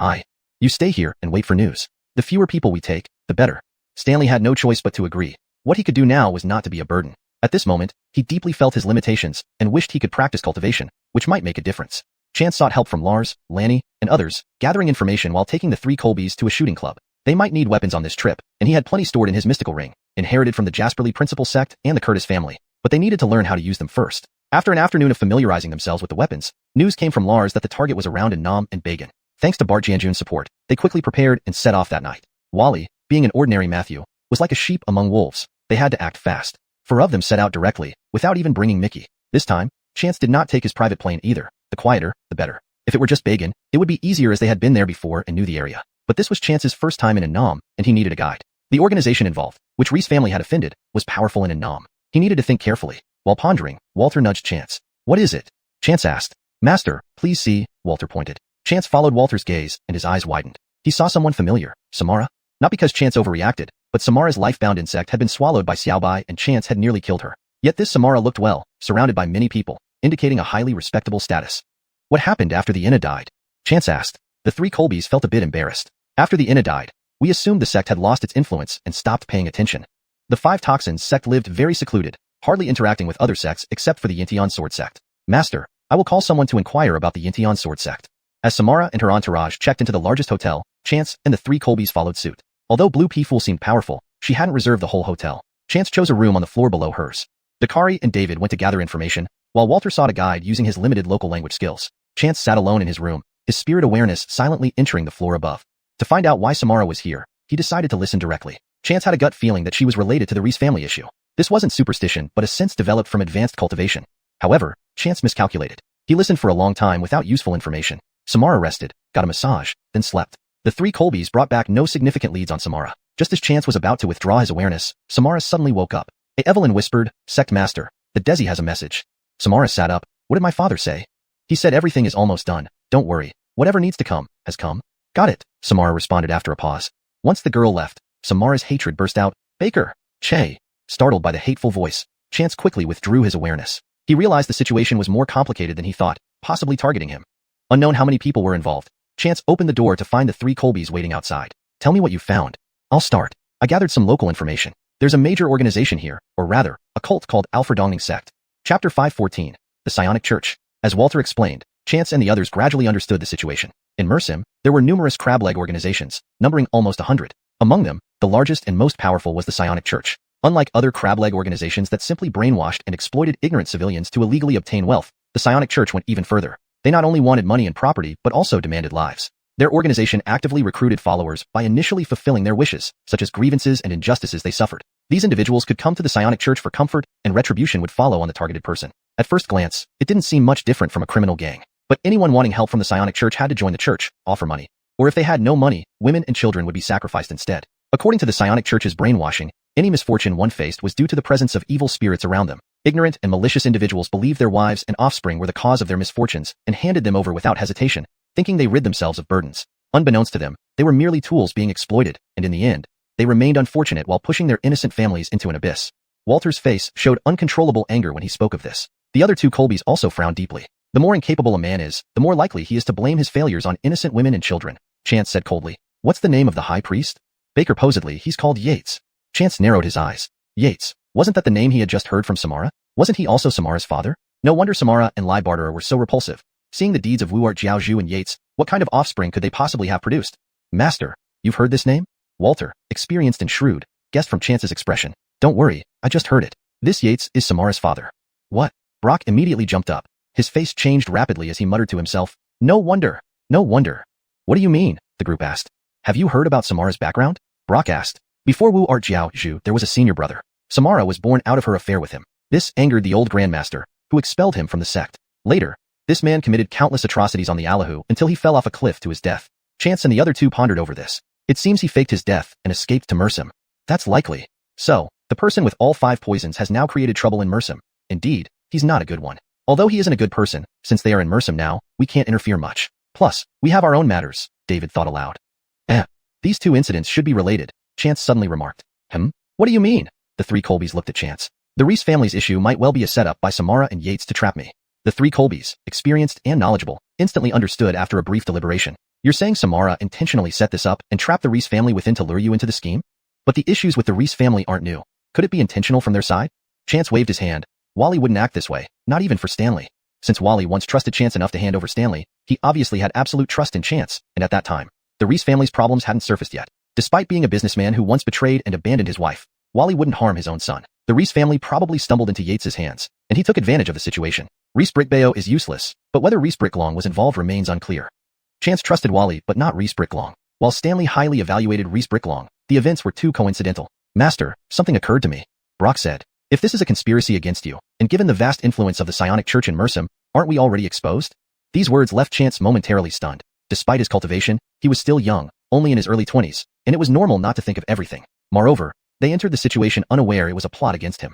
you stay here and wait for news. The fewer people we take, the better. Stanley had no choice but to agree. What he could do now was not to be a burden. At this moment, he deeply felt his limitations and wished he could practice cultivation, which might make a difference. Chance sought help from Lars, Lanny, and others, gathering information while taking the three Colbys to a shooting club. They might need weapons on this trip, and he had plenty stored in his mystical ring, inherited from the Jasperly Principal Sect and the Curtis family, but they needed to learn how to use them first. After an afternoon of familiarizing themselves with the weapons, news came from Lars that the target was around in Nam and Bagan. Thanks to Bart Janjun's support, they quickly prepared and set off that night. Wally, being an ordinary Matthew, was like a sheep among wolves. They had to act fast. 4 of them set out directly, without even bringing Mickey. This time, Chance did not take his private plane either. The quieter, the better. If it were just Bagan, it would be easier as they had been there before and knew the area. But this was Chance's first time in Nam, and he needed a guide. The organization involved, which Reese family had offended, was powerful in Nam. He needed to think carefully. While pondering, Walter nudged Chance. What is it? Chance asked. Master, please see, Walter pointed. Chance followed Walter's gaze, and his eyes widened. He saw someone familiar, Samara. Not because Chance overreacted, but Samara's life-bound insect had been swallowed by Xiaobai and Chance had nearly killed her. Yet this Samara looked well, surrounded by many people, indicating a highly respectable status. What happened after the Inna died? Chance asked. The three Colbys felt a bit embarrassed. After the Inna died, we assumed the sect had lost its influence and stopped paying attention. The 5 Toxins sect lived very secluded, hardly interacting with other sects except for the Yintian Sword sect. Master, I will call someone to inquire about the Yintian Sword sect. As Samara and her entourage checked into the largest hotel, Chance and the three Colbys followed suit. Although Blue Peafool seemed powerful, she hadn't reserved the whole hotel. Chance chose a room on the floor below hers. Dakari and David went to gather information, while Walter sought a guide using his limited local language skills. Chance sat alone in his room, his spirit awareness silently entering the floor above. To find out why Samara was here, he decided to listen directly. Chance had a gut feeling that she was related to the Reese family issue. This wasn't superstition but a sense developed from advanced cultivation. However, Chance miscalculated. He listened for a long time without useful information. Samara rested, got a massage, then slept. The three Colbys brought back no significant leads on Samara. Just as Chance was about to withdraw his awareness, Samara suddenly woke up. Evelyn whispered, Sect Master, the Desi has a message. Samara sat up. What did my father say? He said everything is almost done. Don't worry. Whatever needs to come, has come. Got it, Samara responded after a pause. Once the girl left, Samara's hatred burst out. Baker! Che! Startled by the hateful voice, Chance quickly withdrew his awareness. He realized the situation was more complicated than he thought, possibly targeting him. Unknown how many people were involved, Chance opened the door to find the three Colbys waiting outside. Tell me what you found. I'll start. I gathered some local information. There's a major organization here, or rather, a cult called Alfredongning Sect. Chapter 514. The Psionic Church. As Walter explained, Chance and the others gradually understood the situation. In Mersim, there were numerous crab-leg organizations, numbering almost 100. Among them, the largest and most powerful was the Psionic Church. Unlike other crab-leg organizations that simply brainwashed and exploited ignorant civilians to illegally obtain wealth, the Psionic Church went even further. They not only wanted money and property but also demanded lives. Their organization actively recruited followers by initially fulfilling their wishes, such as grievances and injustices they suffered. These individuals could come to the Psionic Church for comfort, and retribution would follow on the targeted person. At first glance, it didn't seem much different from a criminal gang. But anyone wanting help from the Psionic Church had to join the church, offer money. Or if they had no money, women and children would be sacrificed instead. According to the Psionic Church's brainwashing, any misfortune one faced was due to the presence of evil spirits around them. Ignorant and malicious individuals believed their wives and offspring were the cause of their misfortunes and handed them over without hesitation, thinking they rid themselves of burdens. Unbeknownst to them, they were merely tools being exploited, and in the end, they remained unfortunate while pushing their innocent families into an abyss. Walter's face showed uncontrollable anger when he spoke of this. The other two Colbys also frowned deeply. The more incapable a man is, the more likely he is to blame his failures on innocent women and children. Chance said coldly. What's the name of the high priest? Baker posedly, he's called Yates. Chance narrowed his eyes. Yates, wasn't that the name he had just heard from Samara? Wasn't he also Samara's father? No wonder Samara and Lie Barterer were so repulsive. Seeing the deeds of Wuart Jiaozhu and Yates, what kind of offspring could they possibly have produced? Master, you've heard this name? Walter, experienced and shrewd, guessed from Chance's expression. Don't worry, I just heard it. This Yates is Samara's father. What? Brock immediately jumped up. His face changed rapidly as he muttered to himself. No wonder. No wonder. What do you mean? The group asked. Have you heard about Samara's background? Brock asked. Before Wuart Jiaozhu, there was a senior brother. Samara was born out of her affair with him. This angered the old Grandmaster, who expelled him from the sect. Later, this man committed countless atrocities on the Allahu until he fell off a cliff to his death. Chance and the other two pondered over this. It seems he faked his death and escaped to Mersum. That's likely. So, the person with all 5 poisons has now created trouble in Mersum. Indeed, he's not a good one. Although he isn't a good person, since they are in Mersum now, we can't interfere much. Plus, we have our own matters, David thought aloud. These two incidents should be related, Chance suddenly remarked. What do you mean? The 3 Colbys looked at Chance. The Reese family's issue might well be a setup by Samara and Yates to trap me. The 3 Colbys, experienced and knowledgeable, instantly understood after a brief deliberation. You're saying Samara intentionally set this up and trapped the Reese family within to lure you into the scheme? But the issues with the Reese family aren't new. Could it be intentional from their side? Chance waved his hand. Wally wouldn't act this way, not even for Stanley. Since Wally once trusted Chance enough to hand over Stanley, he obviously had absolute trust in Chance, and at that time, the Reese family's problems hadn't surfaced yet. Despite being a businessman who once betrayed and abandoned his wife, Wally wouldn't harm his own son. The Reese family probably stumbled into Yates's hands, and he took advantage of the situation. Reese Brickbayo is useless, but whether Reese Bricklong was involved remains unclear. Chance trusted Wally but not Reese Bricklong. While Stanley highly evaluated Reese Bricklong, the events were too coincidental. Master, something occurred to me. Brock said. If this is a conspiracy against you, and given the vast influence of the Psionic Church in Mersum, aren't we already exposed? These words left Chance momentarily stunned. Despite his cultivation, he was still young, only in his early 20s, and it was normal not to think of everything. Moreover, they entered the situation unaware it was a plot against him.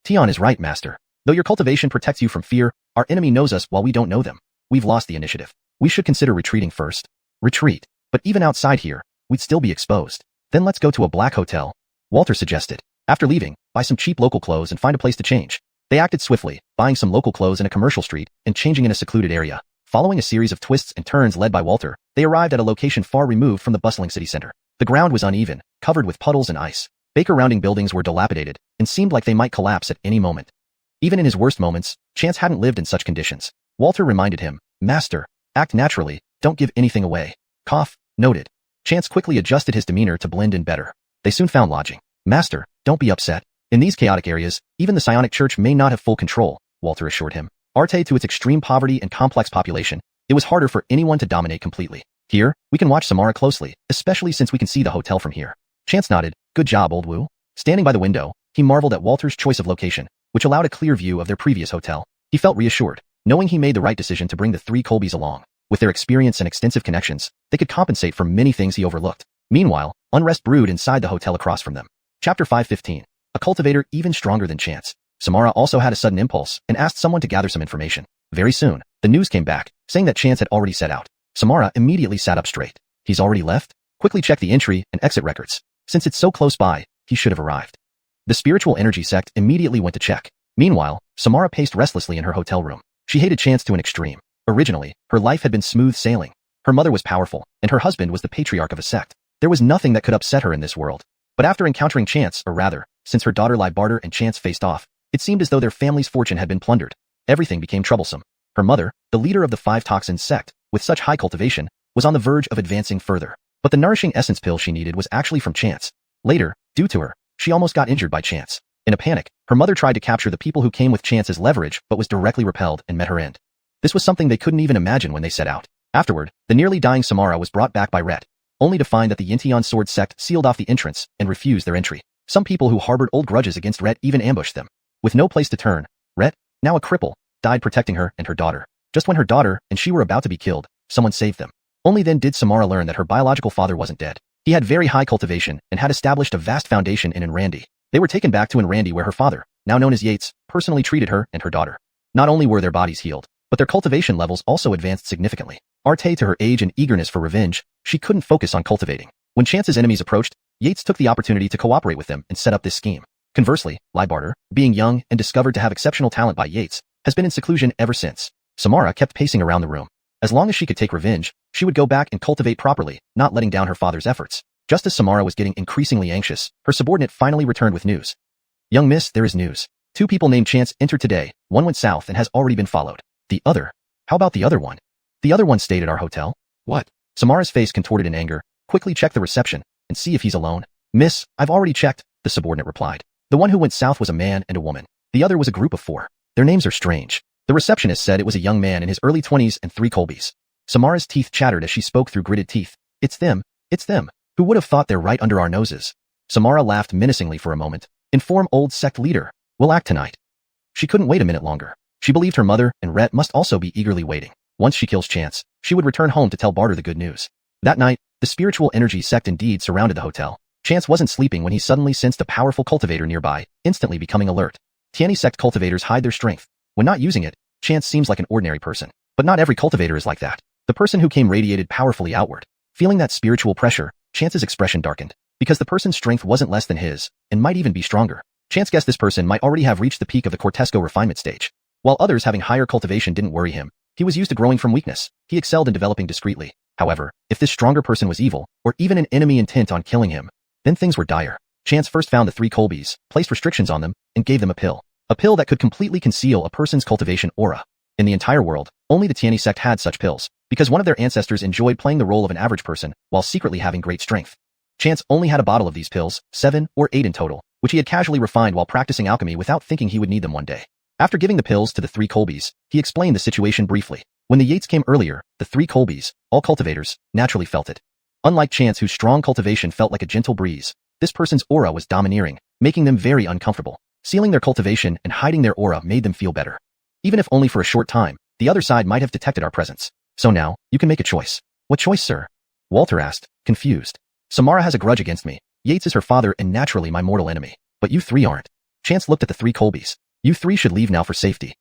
Tion is right, Master. Though your cultivation protects you from fear, our enemy knows us while we don't know them. We've lost the initiative. We should consider retreating first. Retreat. But even outside here, we'd still be exposed. Then let's go to a black hotel, Walter suggested. After leaving, buy some cheap local clothes and find a place to change. They acted swiftly, buying some local clothes in a commercial street and changing in a secluded area. Following a series of twists and turns led by Walter, they arrived at a location far removed from the bustling city center. The ground was uneven, covered with puddles and ice. Baker-rounding buildings were dilapidated and seemed like they might collapse at any moment. Even in his worst moments, Chance hadn't lived in such conditions. Walter reminded him, Master, act naturally, don't give anything away. Cough, noted. Chance quickly adjusted his demeanor to blend in better. They soon found lodging. Master, don't be upset. In these chaotic areas, even the Psionic Church may not have full control, Walter assured him. Arte to its extreme poverty and complex population, it was harder for anyone to dominate completely. Here, we can watch Samara closely, especially since we can see the hotel from here. Chance nodded. Good job, old Wu. Standing by the window, he marveled at Walter's choice of location, which allowed a clear view of their previous hotel. He felt reassured, knowing he made the right decision to bring the 3 Colbys along. With their experience and extensive connections, they could compensate for many things he overlooked. Meanwhile, unrest brewed inside the hotel across from them. Chapter 5:15. A cultivator even stronger than Chance. Samara also had a sudden impulse and asked someone to gather some information. Very soon, the news came back, saying that Chance had already set out. Samara immediately sat up straight. He's already left? Quickly check the entry and exit records. Since it's so close by, he should have arrived. The Spiritual Energy Sect immediately went to check. Meanwhile, Samara paced restlessly in her hotel room. She hated Chance to an extreme. Originally, her life had been smooth sailing. Her mother was powerful, and her husband was the patriarch of a sect. There was nothing that could upset her in this world. But after encountering Chance, or rather, since her daughter Lie Barter and Chance faced off, it seemed as though their family's fortune had been plundered. Everything became troublesome. Her mother, the leader of the 5 Toxins sect, with such high cultivation, was on the verge of advancing further. But the nourishing essence pill she needed was actually from Chance. Later, due to her, she almost got injured by Chance. In a panic, her mother tried to capture the people who came with Chance as leverage but was directly repelled and met her end. This was something they couldn't even imagine when they set out. Afterward, the nearly dying Samara was brought back by Rhett, only to find that the Yintian sword sect sealed off the entrance and refused their entry. Some people who harbored old grudges against Rhett even ambushed them. With no place to turn, Rhett, now a cripple, died protecting her and her daughter. Just when her daughter and she were about to be killed, someone saved them. Only then did Samara learn that her biological father wasn't dead. He had very high cultivation and had established a vast foundation in Inrandi. They were taken back to Inrandi where her father, now known as Yates, personally treated her and her daughter. Not only were their bodies healed, but their cultivation levels also advanced significantly. Arte, to her age and eagerness for revenge, she couldn't focus on cultivating. When Chance's enemies approached, Yates took the opportunity to cooperate with them and set up this scheme. Conversely, Lybarter, being young and discovered to have exceptional talent by Yates, has been in seclusion ever since. Samara kept pacing around the room. As long as she could take revenge, she would go back and cultivate properly, not letting down her father's efforts. Just as Samara was getting increasingly anxious, her subordinate finally returned with news. Young miss, there is news. 2 people named Chance entered today, one went south and has already been followed. The other? How about the other one? The other one stayed at our hotel. What? Samara's face contorted in anger. Quickly check the reception and see if he's alone. Miss, I've already checked, the subordinate replied. The one who went south was a man and a woman. The other was a group of 4. Their names are strange. The receptionist said it was a young man in his early 20s and 3 Colbys. Samara's teeth chattered as she spoke through gritted teeth. It's them. It's them. Who would have thought they're right under our noses? Samara laughed menacingly for a moment. Inform old sect leader. We'll act tonight. She couldn't wait a minute longer. She believed her mother and Rhett must also be eagerly waiting. Once she kills Chance, she would return home to tell Barter the good news. That night, the spiritual energy sect indeed surrounded the hotel. Chance wasn't sleeping when he suddenly sensed a powerful cultivator nearby, instantly becoming alert. Tiani sect cultivators hide their strength. When not using it, Chance seems like an ordinary person. But not every cultivator is like that. The person who came radiated powerfully outward. Feeling that spiritual pressure, Chance's expression darkened. Because the person's strength wasn't less than his, and might even be stronger. Chance guessed this person might already have reached the peak of the Cortesco refinement stage. While others having higher cultivation didn't worry him, he was used to growing from weakness. He excelled in developing discreetly. However, if this stronger person was evil, or even an enemy intent on killing him, then things were dire. Chance first found the 3 Colbys, placed restrictions on them, and gave them a pill. A pill that could completely conceal a person's cultivation aura. In the entire world, only the Tiani sect had such pills, because one of their ancestors enjoyed playing the role of an average person, while secretly having great strength. Chance only had a bottle of these pills, 7 or 8 in total, which he had casually refined while practicing alchemy without thinking he would need them one day. After giving the pills to the 3 Colbys, he explained the situation briefly. When the Yates came earlier, the 3 Colbys, all cultivators, naturally felt it. Unlike Chance, whose strong cultivation felt like a gentle breeze, this person's aura was domineering, making them very uncomfortable. Sealing their cultivation and hiding their aura made them feel better. Even if only for a short time, the other side might have detected our presence. So now, you can make a choice. What choice, sir? Walter asked, confused. Samara has a grudge against me. Yates is her father and naturally my mortal enemy. But you 3 aren't. Chance looked at the 3 Colbys. You 3 should leave now for safety.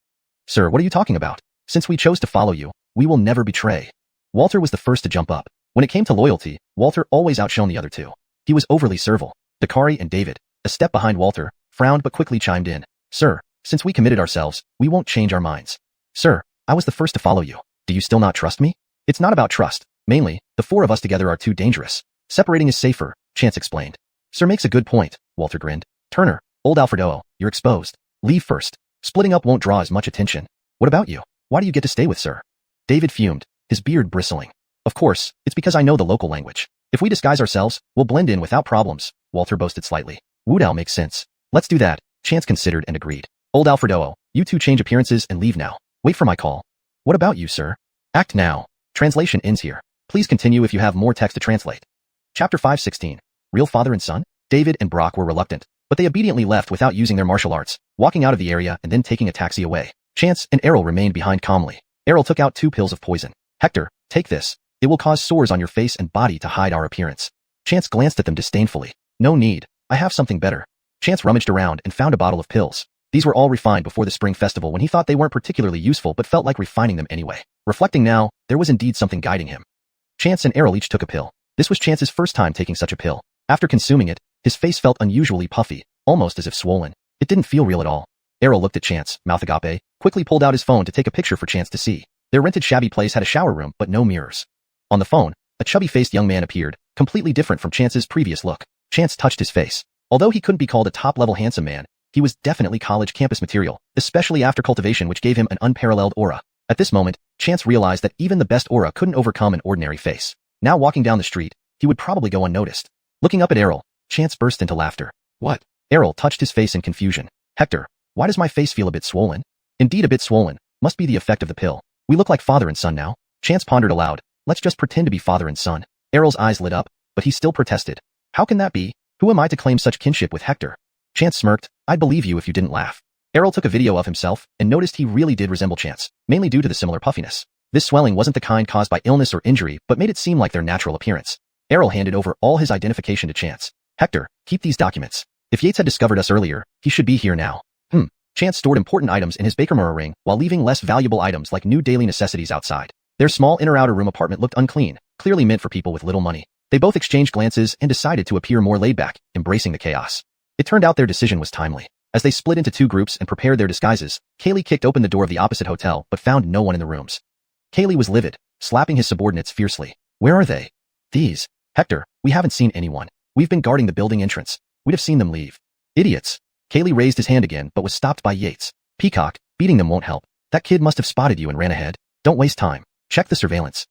Sir, what are you talking about? Since we chose to follow you, we will never betray. Walter was the first to jump up. When it came to loyalty, Walter always outshone the other 2. He was overly servile. Dakari and David, a step behind Walter, frowned but quickly chimed in. Sir, since we committed ourselves, we won't change our minds. Sir, I was the first to follow you. Do you still not trust me? It's not about trust. Mainly, the 4 of us together are too dangerous. Separating is safer, Chance explained. Sir makes a good point, Walter grinned. Turner, old Alfredo, you're exposed. Leave first. Splitting up won't draw as much attention. What about you? Why do you get to stay with Sir? David fumed, his beard bristling. Of course, it's because I know the local language. If we disguise ourselves, we'll blend in without problems, Walter boasted slightly. Wudao makes sense. Let's do that, Chance considered and agreed. Old Alfredo, you 2 change appearances and leave now. Wait for my call. What about you, sir? Act now. Translation ends here. Please continue if you have more text to translate. Chapter 5:16. Real father and son? David and Brock were reluctant, but they obediently left without using their martial arts, walking out of the area and then taking a taxi away. Chance and Errol remained behind calmly. Errol took out 2 pills of poison. Hector, take this. It will cause sores on your face and body to hide our appearance. Chance glanced at them disdainfully. No need. I have something better. Chance rummaged around and found a bottle of pills. These were all refined before the spring festival when he thought they weren't particularly useful but felt like refining them anyway. Reflecting now, there was indeed something guiding him. Chance and Errol each took a pill. This was Chance's first time taking such a pill. After consuming it, his face felt unusually puffy, almost as if swollen. It didn't feel real at all. Errol looked at Chance, mouth agape, quickly pulled out his phone to take a picture for Chance to see. Their rented shabby place had a shower room but no mirrors. On the phone, a chubby-faced young man appeared, completely different from Chance's previous look. Chance touched his face. Although he couldn't be called a top-level handsome man, he was definitely college campus material, especially after cultivation which gave him an unparalleled aura. At this moment, Chance realized that even the best aura couldn't overcome an ordinary face. Now walking down the street, he would probably go unnoticed. Looking up at Errol, Chance burst into laughter. What? Errol touched his face in confusion. Hector, why does my face feel a bit swollen? Indeed a bit swollen. Must be the effect of the pill. We look like father and son now. Chance pondered aloud. Let's just pretend to be father and son. Errol's eyes lit up, but he still protested. How can that be? Who am I to claim such kinship with Hector? Chance smirked. I'd believe you if you didn't laugh. Errol took a video of himself and noticed he really did resemble Chance, mainly due to the similar puffiness. This swelling wasn't the kind caused by illness or injury, but made it seem like their natural appearance. Errol handed over all his identification to Chance. Hector, keep these documents. If Yates had discovered us earlier, he should be here now. Chance stored important items in his Bakermura ring while leaving less valuable items like new daily necessities outside. Their small inner-outer room apartment looked unclean, clearly meant for people with little money. They both exchanged glances and decided to appear more laid-back, embracing the chaos. It turned out their decision was timely. As they split into two groups and prepared their disguises, Kaylee kicked open the door of the opposite hotel but found no one in the rooms. Kaylee was livid, slapping his subordinates fiercely. Where are they? These. Hector, we haven't seen anyone. We've been guarding the building entrance. We'd have seen them leave. Idiots. Kaylee raised his hand again but was stopped by Yates. Peacock, beating them won't help. That kid must have spotted you and ran ahead. Don't waste time. Check the surveillance.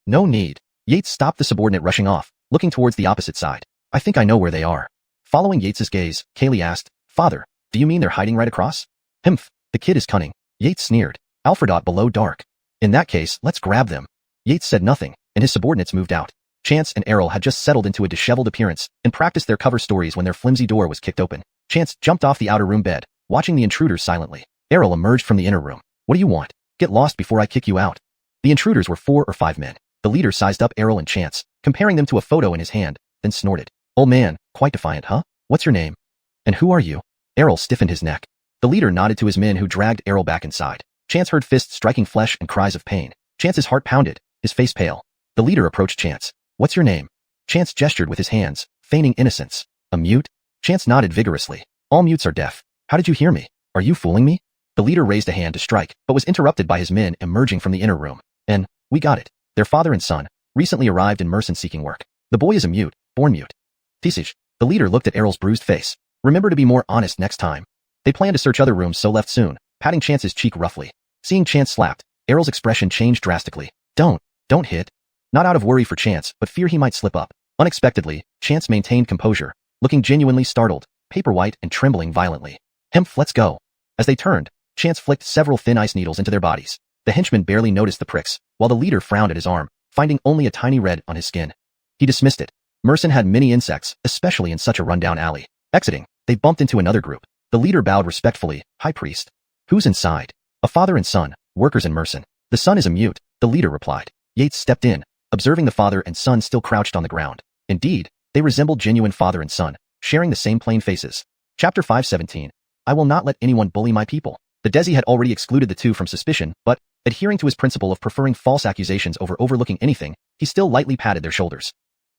No need. Yates stopped the subordinate rushing off, looking towards the opposite side. I think I know where they are. Following Yates's gaze, Kaylee asked, Father, do you mean they're hiding right across? Humph, the kid is cunning. Yates sneered. Alfredot below dark. In that case, let's grab them. Yates said nothing, and his subordinates moved out. Chance and Errol had just settled into a disheveled appearance and practiced their cover stories when their flimsy door was kicked open. Chance jumped off the outer room bed, watching the intruders silently. Errol emerged from the inner room. What do you want? Get lost before I kick you out. The intruders were 4 or 5 men. The leader sized up Errol and Chance, comparing them to a photo in his hand, then snorted. Old man, quite defiant, huh? What's your name? And who are you? Errol stiffened his neck. The leader nodded to his men who dragged Errol back inside. Chance heard fists striking flesh and cries of pain. Chance's heart pounded, his face pale. The leader approached Chance. What's your name? Chance gestured with his hands, feigning innocence. A mute? Chance nodded vigorously. All mutes are deaf. How did you hear me? Are you fooling me? The leader raised a hand to strike, but was interrupted by his men emerging from the inner room. And, we got it. Their father and son, recently arrived in Merson seeking work. The boy is a mute, born mute. Tisage. The leader looked at Errol's bruised face. Remember to be more honest next time. They planned to search other rooms so left soon, patting Chance's cheek roughly. Seeing Chance slapped, Errol's expression changed drastically. Don't hit. Not out of worry for Chance, but fear he might slip up. Unexpectedly, Chance maintained composure, looking genuinely startled, paper white and trembling violently. Hemph, let's go. As they turned, Chance flicked several thin ice needles into their bodies. The henchman barely noticed the pricks, while the leader frowned at his arm, finding only a tiny red on his skin. He dismissed it. Merson had many insects, especially in such a rundown alley. Exiting, they bumped into another group. The leader bowed respectfully. High priest. Who's inside? A father and son, workers in Merson. The son is a mute, the leader replied. Yates stepped in, observing the father and son still crouched on the ground. Indeed, they resembled genuine father and son, sharing the same plain faces. Chapter 5:17. I will not let anyone bully my people. The Desi had already excluded the two from suspicion, but, adhering to his principle of preferring false accusations over overlooking anything, he still lightly patted their shoulders.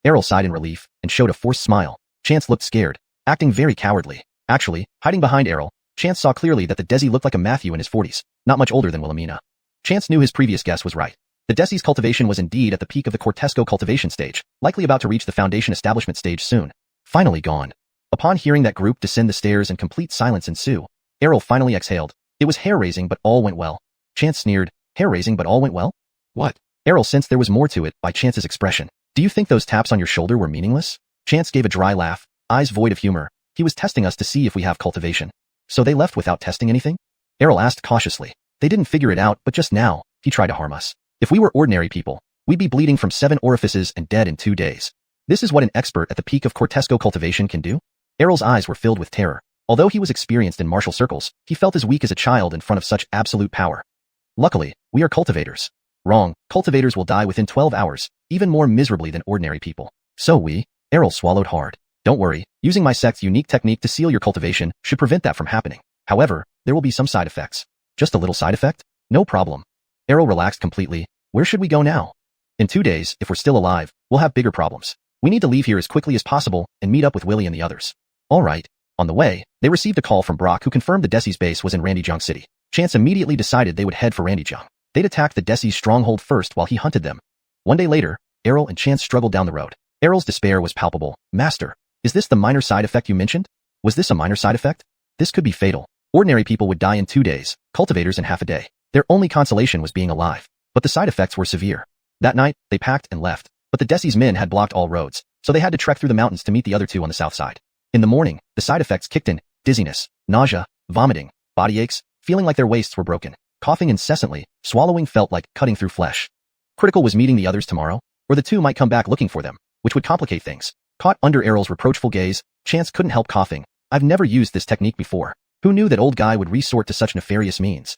Errol sighed in relief and showed a forced smile. Chance looked scared, acting very cowardly. Actually, hiding behind Errol, Chance saw clearly that the Desi looked like a Matthew in his 40s, not much older than Wilhelmina. Chance knew his previous guess was right. The Desi's cultivation was indeed at the peak of the Cortesco cultivation stage, likely about to reach the foundation establishment stage soon. Finally gone. Upon hearing that group descend the stairs and complete silence ensue, Errol finally exhaled. It was hair-raising but all went well. Chance sneered. Hair-raising but all went well? What? Errol sensed there was more to it by Chance's expression. Do you think those taps on your shoulder were meaningless? Chance gave a dry laugh, eyes void of humor. He was testing us to see if we have cultivation. So they left without testing anything? Errol asked cautiously. They didn't figure it out, but just now, he tried to harm us. If we were ordinary people, we'd be bleeding from 7 orifices and dead in 2 days. This is what an expert at the peak of Cortesco cultivation can do? Errol's eyes were filled with terror. Although he was experienced in martial circles, he felt as weak as a child in front of such absolute power. Luckily, we are cultivators. Wrong, cultivators will die within 12 hours, even more miserably than ordinary people. So Errol swallowed hard. Don't worry, using my sect's unique technique to seal your cultivation should prevent that from happening. However, there will be some side effects. Just a little side effect? No problem. Errol relaxed completely. Where should we go now? In 2 days, if we're still alive, we'll have bigger problems. We need to leave here as quickly as possible and meet up with Willie and the others. All right. On the way, they received a call from Brock who confirmed the Desi's base was in Randyjung City. Chance immediately decided they would head for Randyjung. They'd attack the Desi's stronghold first while he hunted them. 1 day later, Errol and Chance struggled down the road. Errol's despair was palpable. Master, is this the minor side effect you mentioned? Was this a minor side effect? This could be fatal. Ordinary people would die in 2 days, cultivators in half a day. Their only consolation was being alive. But the side effects were severe. That night, they packed and left. But the Desi's men had blocked all roads, so they had to trek through the mountains to meet the other two on the south side. In the morning, the side effects kicked in: dizziness, nausea, vomiting, body aches, feeling like their waists were broken, coughing incessantly, swallowing felt like cutting through flesh. Critical was meeting the others tomorrow, or the two might come back looking for them, which would complicate things. Caught under Errol's reproachful gaze, Chance couldn't help coughing. I've never used this technique before. Who knew that old guy would resort to such nefarious means?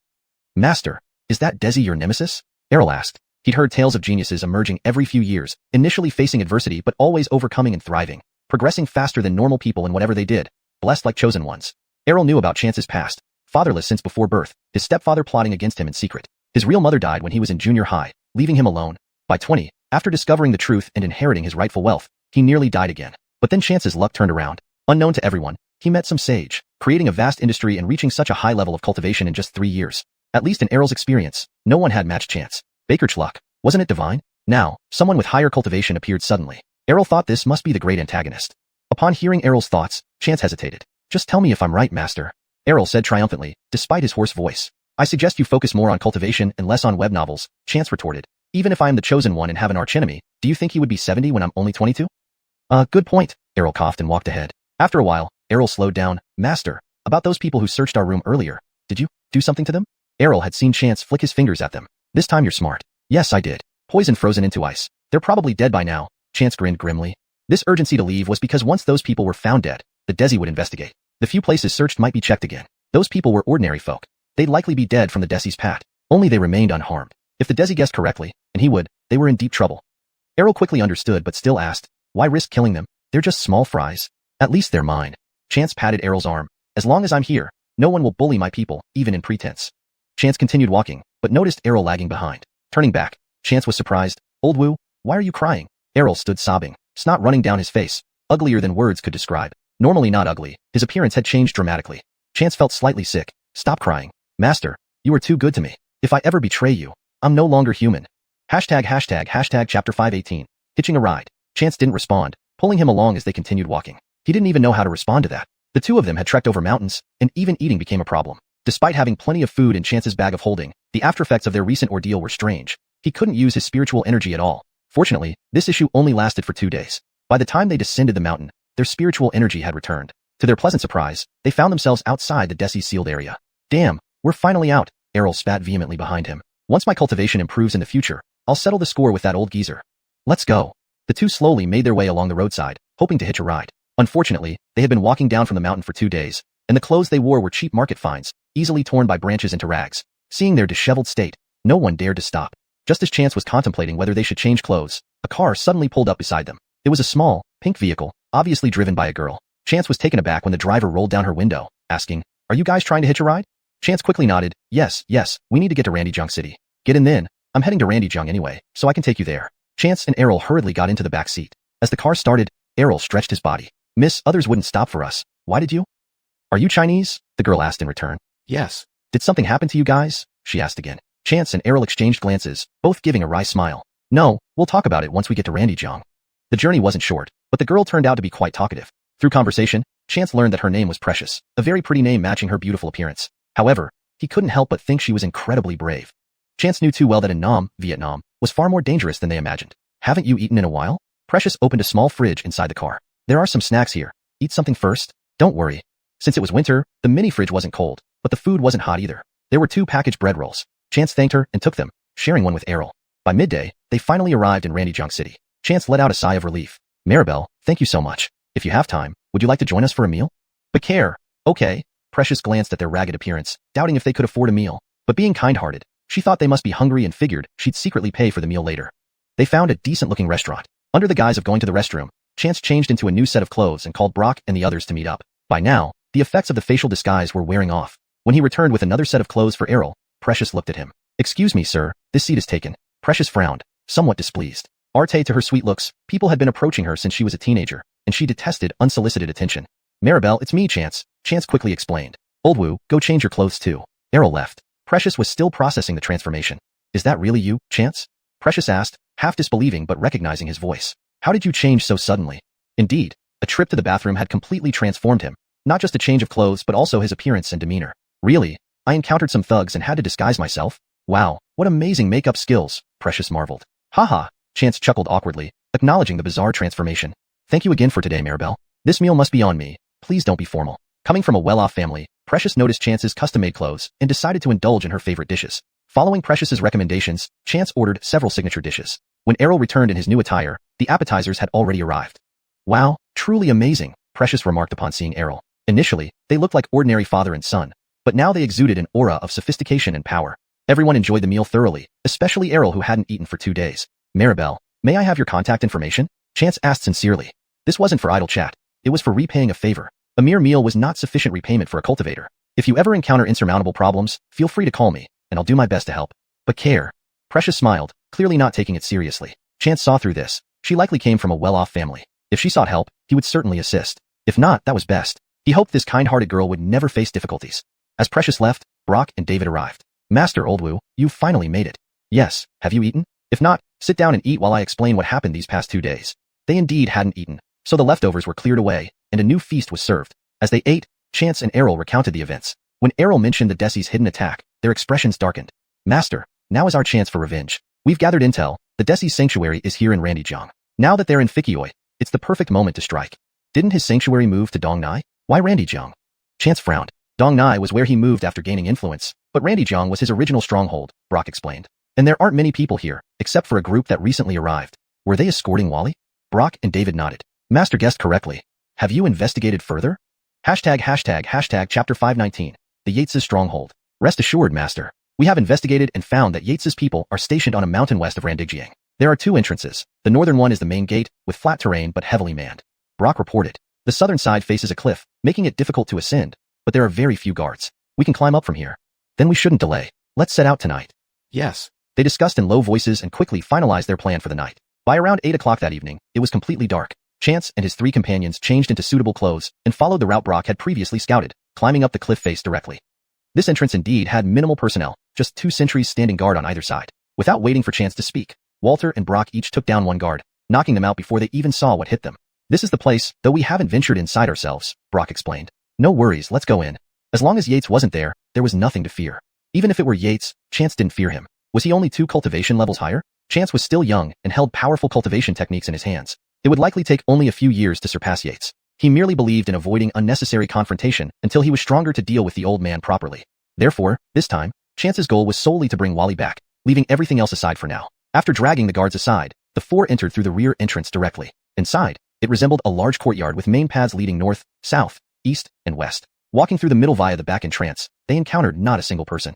Master, is that Desi your nemesis? Errol asked. He'd heard tales of geniuses emerging every few years, initially facing adversity but always overcoming and thriving, progressing faster than normal people in whatever they did, blessed like chosen ones. Errol knew about Chance's past. Fatherless since before birth, his stepfather plotting against him in secret. His real mother died when he was in junior high, leaving him alone. By 20, after discovering the truth and inheriting his rightful wealth, he nearly died again. But then Chance's luck turned around. Unknown to everyone, he met some sage, creating a vast industry and reaching such a high level of cultivation in just 3 years. At least in Errol's experience, no one had matched Chance. Baker's luck. Wasn't it divine? Now, someone with higher cultivation appeared suddenly. Errol thought this must be the great antagonist. Upon hearing Errol's thoughts, Chance hesitated. Just tell me if I'm right, master. Errol said triumphantly, despite his hoarse voice. I suggest you focus more on cultivation and less on web novels, Chance retorted. Even if I am the chosen one and have an archenemy, do you think he would be 70 when I'm only 22? Good point, Errol coughed and walked ahead. After a while, Errol slowed down. Master, about those people who searched our room earlier, did you do something to them? Errol had seen Chance flick his fingers at them. This time you're smart. Yes, I did. Poison frozen into ice. They're probably dead by now, Chance grinned grimly. This urgency to leave was because once those people were found dead, the Desi would investigate. The few places searched might be checked again. Those people were ordinary folk. They'd likely be dead from the Desi's pat. Only they remained unharmed. If the Desi guessed correctly, and he would, they were in deep trouble. Errol quickly understood but still asked, why risk killing them? They're just small fries. At least they're mine. Chance patted Errol's arm. As long as I'm here, no one will bully my people, even in pretense. Chance continued walking, but noticed Errol lagging behind. Turning back, Chance was surprised. Old Wu, why are you crying? Errol stood sobbing, snot running down his face, uglier than words could describe. Normally not ugly, his appearance had changed dramatically. Chance felt slightly sick. Stop crying. Master, you are too good to me. If I ever betray you, I'm no longer human. Hashtag chapter 518. Hitching a ride. Chance didn't respond, pulling him along as they continued walking. He didn't even know how to respond to that. The two of them had trekked over mountains, and even eating became a problem. Despite having plenty of food in Chance's bag of holding, the aftereffects of their recent ordeal were strange. He couldn't use his spiritual energy at all. Fortunately, this issue only lasted for 2 days. By the time they descended the mountain, their spiritual energy had returned. To their pleasant surprise, they found themselves outside the Desi's sealed area. Damn, we're finally out, Errol spat vehemently behind him. Once my cultivation improves in the future, I'll settle the score with that old geezer. Let's go. The two slowly made their way along the roadside, hoping to hitch a ride. Unfortunately, they had been walking down from the mountain for 2 days, and the clothes they wore were cheap market finds, easily torn by branches into rags. Seeing their disheveled state, no one dared to stop. Just as Chance was contemplating whether they should change clothes, a car suddenly pulled up beside them. It was a small, pink vehicle, obviously driven by a girl. Chance was taken aback when the driver rolled down her window, asking, "Are you guys trying to hitch a ride?" Chance quickly nodded, yes, we need to get to Randy Jung City. Get in then. I'm heading to Randy Jung anyway, so I can take you there. Chance and Errol hurriedly got into the back seat. As the car started, Errol stretched his body. Miss, others wouldn't stop for us. Why did you? Are you Chinese? The girl asked in return. Yes. Did something happen to you guys? She asked again. Chance and Errol exchanged glances, both giving a wry smile. No, we'll talk about it once we get to Randy Jung. The journey wasn't short, but the girl turned out to be quite talkative. Through conversation, Chance learned that her name was Precious, a very pretty name matching her beautiful appearance. However, he couldn't help but think she was incredibly brave. Chance knew too well that in Nam, Vietnam, was far more dangerous than they imagined. Haven't you eaten in a while? Precious opened a small fridge inside the car. There are some snacks here. Eat something first. Don't worry. Since it was winter, the mini fridge wasn't cold, but the food wasn't hot either. There were 2 packaged bread rolls. Chance thanked her and took them, sharing one with Errol. By midday, they finally arrived in Randy Jung City. Chance let out a sigh of relief. Maribel, thank you so much. If you have time, would you like to join us for a meal? Bakare. Okay. Precious glanced at their ragged appearance, doubting if they could afford a meal. But being kind-hearted, she thought they must be hungry and figured she'd secretly pay for the meal later. They found a decent-looking restaurant. Under the guise of going to the restroom, Chance changed into a new set of clothes and called Brock and the others to meet up. By now, the effects of the facial disguise were wearing off. When he returned with another set of clothes for Errol, Precious looked at him. Excuse me, sir, this seat is taken. Precious frowned, somewhat displeased. Arte to her sweet looks, people had been approaching her since she was a teenager, and she detested unsolicited attention. Maribel, it's me, Chance. Chance quickly explained. Old Wu, go change your clothes too. Errol left. Precious was still processing the transformation. Is that really you, Chance? Precious asked, half disbelieving but recognizing his voice. How did you change so suddenly? Indeed, a trip to the bathroom had completely transformed him. Not just a change of clothes but also his appearance and demeanor. Really? I encountered some thugs and had to disguise myself? Wow, what amazing makeup skills, Precious marveled. Haha, Chance chuckled awkwardly, acknowledging the bizarre transformation. Thank you again for today, Maribel. This meal must be on me. Please don't be formal. Coming from a well-off family, Precious noticed Chance's custom-made clothes and decided to indulge in her favorite dishes. Following Precious's recommendations, Chance ordered several signature dishes. When Errol returned in his new attire, the appetizers had already arrived. Wow, truly amazing, Precious remarked upon seeing Errol. Initially, they looked like ordinary father and son, but now they exuded an aura of sophistication and power. Everyone enjoyed the meal thoroughly, especially Errol, who hadn't eaten for 2 days. Maribel, may I have your contact information? Chance asked sincerely. This wasn't for idle chat. It was for repaying a favor. A mere meal was not sufficient repayment for a cultivator. If you ever encounter insurmountable problems, feel free to call me, and I'll do my best to help. But care. Precious smiled, clearly not taking it seriously. Chance saw through this. She likely came from a well-off family. If she sought help, he would certainly assist. If not, that was best. He hoped this kind-hearted girl would never face difficulties. As Precious left, Brock and David arrived. Master Oldwu, you finally made it. Yes, have you eaten? If not, sit down and eat while I explain what happened these past 2 days. They indeed hadn't eaten, so the leftovers were cleared away, and a new feast was served. As they ate, Chance and Errol recounted the events. When Errol mentioned the Desi's hidden attack, their expressions darkened. Master, now is our chance for revenge. We've gathered intel. The Desi's sanctuary is here in Randyjiang. Now that they're in Fikioi, it's the perfect moment to strike. Didn't his sanctuary move to Dongnai? Why Randyjiang? Chance frowned. Dongnai was where he moved after gaining influence, but Randyjiang was his original stronghold, Brock explained. And there aren't many people here, except for a group that recently arrived. Were they escorting Wally? Brock and David nodded. Master guessed correctly. Have you investigated further? Hashtag chapter 519. The Yates' stronghold. Rest assured, Master. We have investigated and found that Yates' people are stationed on a mountain west of Randigjiang. There are 2 entrances. The northern one is the main gate, with flat terrain but heavily manned. Brock reported. The southern side faces a cliff, making it difficult to ascend, but there are very few guards. We can climb up from here. Then we shouldn't delay. Let's set out tonight. Yes. They discussed in low voices and quickly finalized their plan for the night. By around 8 o'clock that evening, it was completely dark. Chance and his 3 companions changed into suitable clothes and followed the route Brock had previously scouted, climbing up the cliff face directly. This entrance indeed had minimal personnel, just 2 sentries standing guard on either side. Without waiting for Chance to speak, Walter and Brock each took down 1 guard, knocking them out before they even saw what hit them. This is the place, though we haven't ventured inside ourselves, Brock explained. No worries, let's go in. As long as Yates wasn't there, there was nothing to fear. Even if it were Yates, Chance didn't fear him. Was he only 2 cultivation levels higher? Chance was still young and held powerful cultivation techniques in his hands. It would likely take only a few years to surpass Yates. He merely believed in avoiding unnecessary confrontation until he was stronger to deal with the old man properly. Therefore, this time, Chance's goal was solely to bring Wally back, leaving everything else aside for now. After dragging the guards aside, the 4 entered through the rear entrance directly. Inside, it resembled a large courtyard with main paths leading north, south, east, and west. Walking through the middle via the back entrance, they encountered not a single person.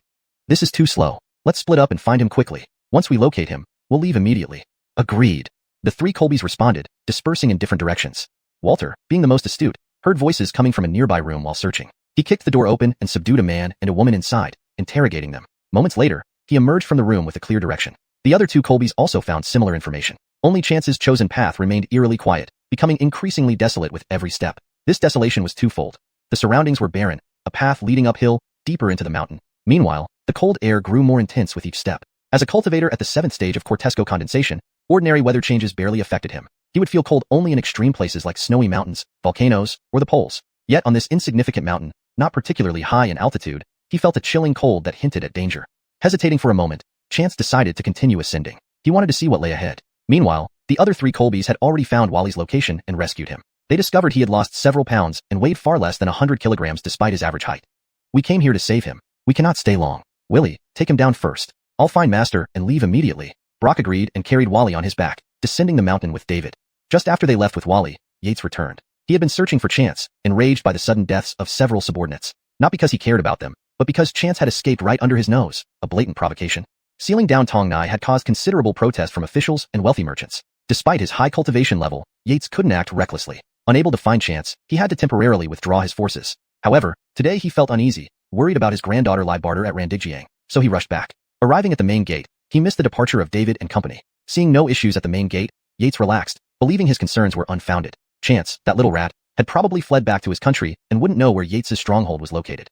This is too slow. Let's split up and find him quickly. Once we locate him, we'll leave immediately. Agreed. The 3 Colbys responded, dispersing in different directions. Walter, being the most astute, heard voices coming from a nearby room while searching. He kicked the door open and subdued a man and a woman inside, interrogating them. Moments later, he emerged from the room with a clear direction. The other 2 Colbys also found similar information. Only Chance's chosen path remained eerily quiet, becoming increasingly desolate with every step. This desolation was twofold. The surroundings were barren, a path leading uphill, deeper into the mountain. Meanwhile, the cold air grew more intense with each step. As a cultivator at the 7th stage of Cortesco condensation, ordinary weather changes barely affected him. He would feel cold only in extreme places like snowy mountains, volcanoes, or the poles. Yet on this insignificant mountain, not particularly high in altitude, he felt a chilling cold that hinted at danger. Hesitating for a moment, Chance decided to continue ascending. He wanted to see what lay ahead. Meanwhile, the other 3 Colbys had already found Wally's location and rescued him. They discovered he had lost several pounds and weighed far less than 100 kilograms despite his average height. We came here to save him. We cannot stay long. Willie, take him down first. I'll find Master and leave immediately. Brock agreed and carried Wally on his back, descending the mountain with David. Just after they left with Wally, Yates returned. He had been searching for Chance, enraged by the sudden deaths of several subordinates. Not because he cared about them, but because Chance had escaped right under his nose, a blatant provocation. Sealing down Tongnai had caused considerable protest from officials and wealthy merchants. Despite his high cultivation level, Yates couldn't act recklessly. Unable to find Chance, he had to temporarily withdraw his forces. However, today he felt uneasy, worried about his granddaughter Libarter at Randigjiang, so he rushed back. Arriving at the main gate, he missed the departure of David and company. Seeing no issues at the main gate, Yates relaxed, believing his concerns were unfounded. Chance, that little rat, had probably fled back to his country and wouldn't know where Yates' stronghold was located.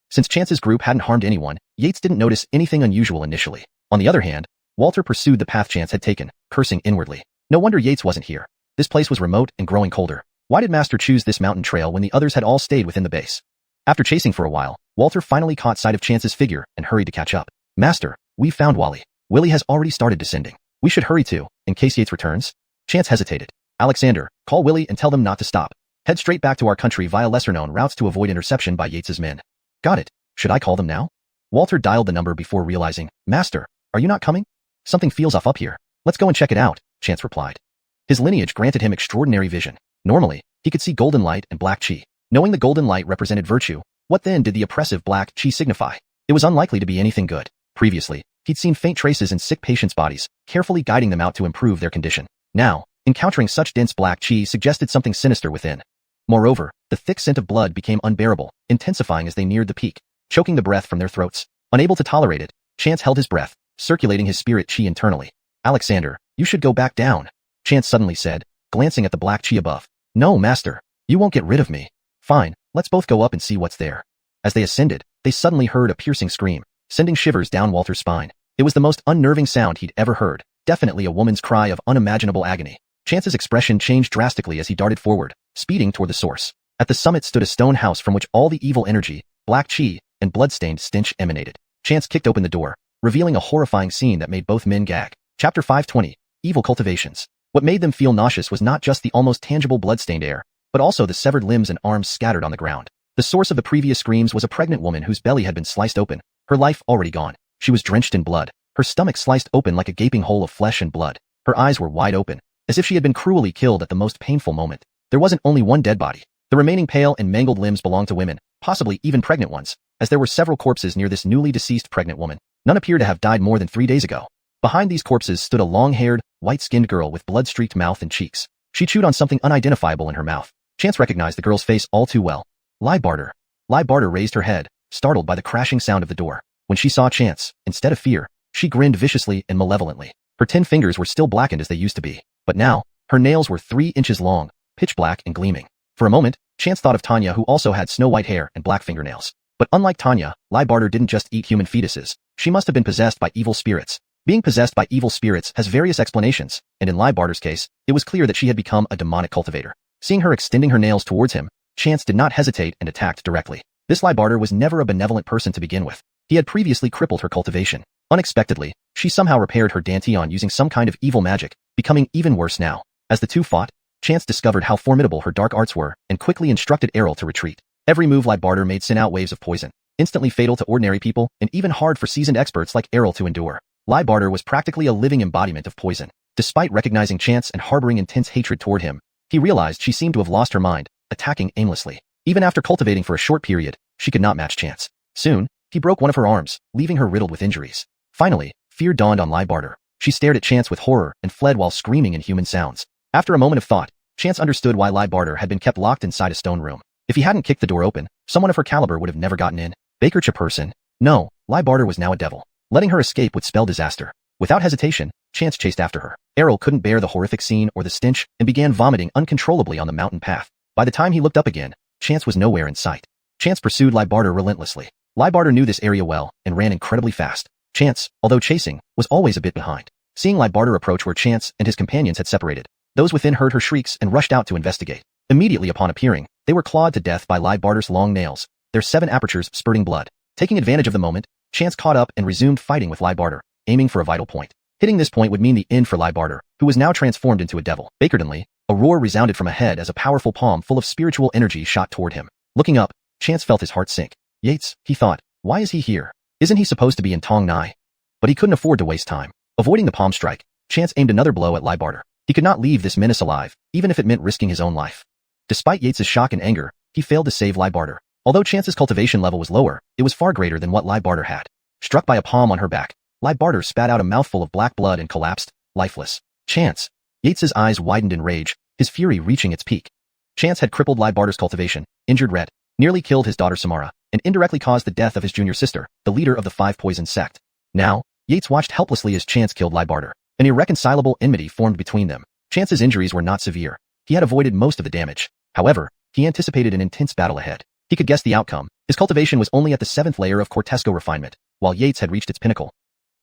Since Chance's group hadn't harmed anyone, Yates didn't notice anything unusual initially. On the other hand, Walter pursued the path Chance had taken, cursing inwardly. No wonder Yates wasn't here. This place was remote and growing colder. Why did Master choose this mountain trail when the others had all stayed within the base? After chasing for a while, Walter finally caught sight of Chance's figure and hurried to catch up. Master, we found Wally. Willie has already started descending. We should hurry too, in case Yates returns. Chance hesitated. Alexander, call Willie and tell them not to stop. Head straight back to our country via lesser-known routes to avoid interception by Yates's men. Got it. Should I call them now? Walter dialed the number before realizing, "Master, are you not coming? Something feels off up here. Let's go and check it out," Chance replied. His lineage granted him extraordinary vision. Normally, he could see golden light and black chi. Knowing the golden light represented virtue, what then did the oppressive black chi signify? It was unlikely to be anything good. Previously, he'd seen faint traces in sick patients' bodies, carefully guiding them out to improve their condition. Now, encountering such dense black chi suggested something sinister within. Moreover, the thick scent of blood became unbearable, intensifying as they neared the peak, choking the breath from their throats. Unable to tolerate it, Chance held his breath, circulating his spirit chi internally. "Alexander, you should go back down," Chance suddenly said, glancing at the black chi above. "No, master. You won't get rid of me." "Fine, let's both go up and see what's there." As they ascended, they suddenly heard a piercing scream, sending shivers down Walter's spine. It was the most unnerving sound he'd ever heard, definitely a woman's cry of unimaginable agony. Chance's expression changed drastically as he darted forward, speeding toward the source. At the summit stood a stone house from which all the evil energy, black chi, and blood-stained stench emanated. Chance kicked open the door, revealing a horrifying scene that made both men gag. Chapter 520, Evil Cultivations. What made them feel nauseous was not just the almost tangible blood-stained air, but also the severed limbs and arms scattered on the ground. The source of the previous screams was a pregnant woman whose belly had been sliced open, her life already gone. She was drenched in blood, her stomach sliced open like a gaping hole of flesh and blood. Her eyes were wide open, as if she had been cruelly killed at the most painful moment. There wasn't only one dead body. The remaining pale and mangled limbs belonged to women, possibly even pregnant ones, as there were several corpses near this newly deceased pregnant woman. None appeared to have died more than 3 days ago. Behind these corpses stood a long-haired, white-skinned girl with blood-streaked mouth and cheeks. She chewed on something unidentifiable in her mouth. Chance recognized the girl's face all too well. Barter. Barter raised her head, startled by the crashing sound of the door. When she saw Chance, instead of fear, she grinned viciously and malevolently. Her 10 fingers were still blackened as they used to be, but now, her nails were 3 inches long, pitch black and gleaming. For a moment, Chance thought of Tanya, who also had snow-white hair and black fingernails. But unlike Tanya, Barter didn't just eat human fetuses. She must have been possessed by evil spirits. Being possessed by evil spirits has various explanations, and in Barter's case, it was clear that she had become a demonic cultivator. Seeing her extending her nails towards him, Chance did not hesitate and attacked directly. This Barter was never a benevolent person to begin with. He had previously crippled her cultivation. Unexpectedly, she somehow repaired her dantian using some kind of evil magic, becoming even worse now. As the two fought, Chance discovered how formidable her dark arts were and quickly instructed Errol to retreat. Every move Barter made sent out waves of poison, instantly fatal to ordinary people and even hard for seasoned experts like Errol to endure. Barter was practically a living embodiment of poison. Despite recognizing Chance and harboring intense hatred toward him, he realized she seemed to have lost her mind, attacking aimlessly. Even after cultivating for a short period, she could not match Chance. Soon, he broke one of her arms, leaving her riddled with injuries. Finally, fear dawned on Barter. She stared at Chance with horror and fled while screaming in human sounds. After a moment of thought, Chance understood why Barter had been kept locked inside a stone room. If he hadn't kicked the door open, someone of her caliber would have never gotten in. Baker Chaperson. No, Barter was now a devil. Letting her escape would spell disaster. Without hesitation, Chance chased after her. Errol couldn't bear the horrific scene or the stench and began vomiting uncontrollably on the mountain path. By the time he looked up again, Chance was nowhere in sight. Chance pursued Barter relentlessly. Barter knew this area well and ran incredibly fast. Chance, although chasing, was always a bit behind. Seeing Barter approach where Chance and his companions had separated, those within heard her shrieks and rushed out to investigate. Immediately upon appearing, they were clawed to death by Barter's long nails, their 7 apertures spurting blood. Taking advantage of the moment, Chance caught up and resumed fighting with Barter, aiming for a vital point. Hitting this point would mean the end for Barter, who was now transformed into a devil. Bakerdenly, a roar resounded from ahead as a powerful palm full of spiritual energy shot toward him. Looking up, Chance felt his heart sink. Yates, he thought, why is he here? Isn't he supposed to be in Tong Nai? But he couldn't afford to waste time. Avoiding the palm strike, Chance aimed another blow at Barter. He could not leave this menace alive, even if it meant risking his own life. Despite Yates's shock and anger, he failed to save Barter. Although Chance's cultivation level was lower, it was far greater than what Barter had. Struck by a palm on her back, Barter spat out a mouthful of black blood and collapsed, lifeless. Chance. Yates's eyes widened in rage, his fury reaching its peak. Chance had crippled Barter's cultivation, injured Red, nearly killed his daughter Samara, and indirectly caused the death of his junior sister, the leader of the 5 Poison Sect. Now, Yates watched helplessly as Chance killed Barter. An irreconcilable enmity formed between them. Chance's injuries were not severe. He had avoided most of the damage. However, he anticipated an intense battle ahead. He could guess the outcome. His cultivation was only at the 7th layer of Cortesco refinement, while Yates had reached its pinnacle.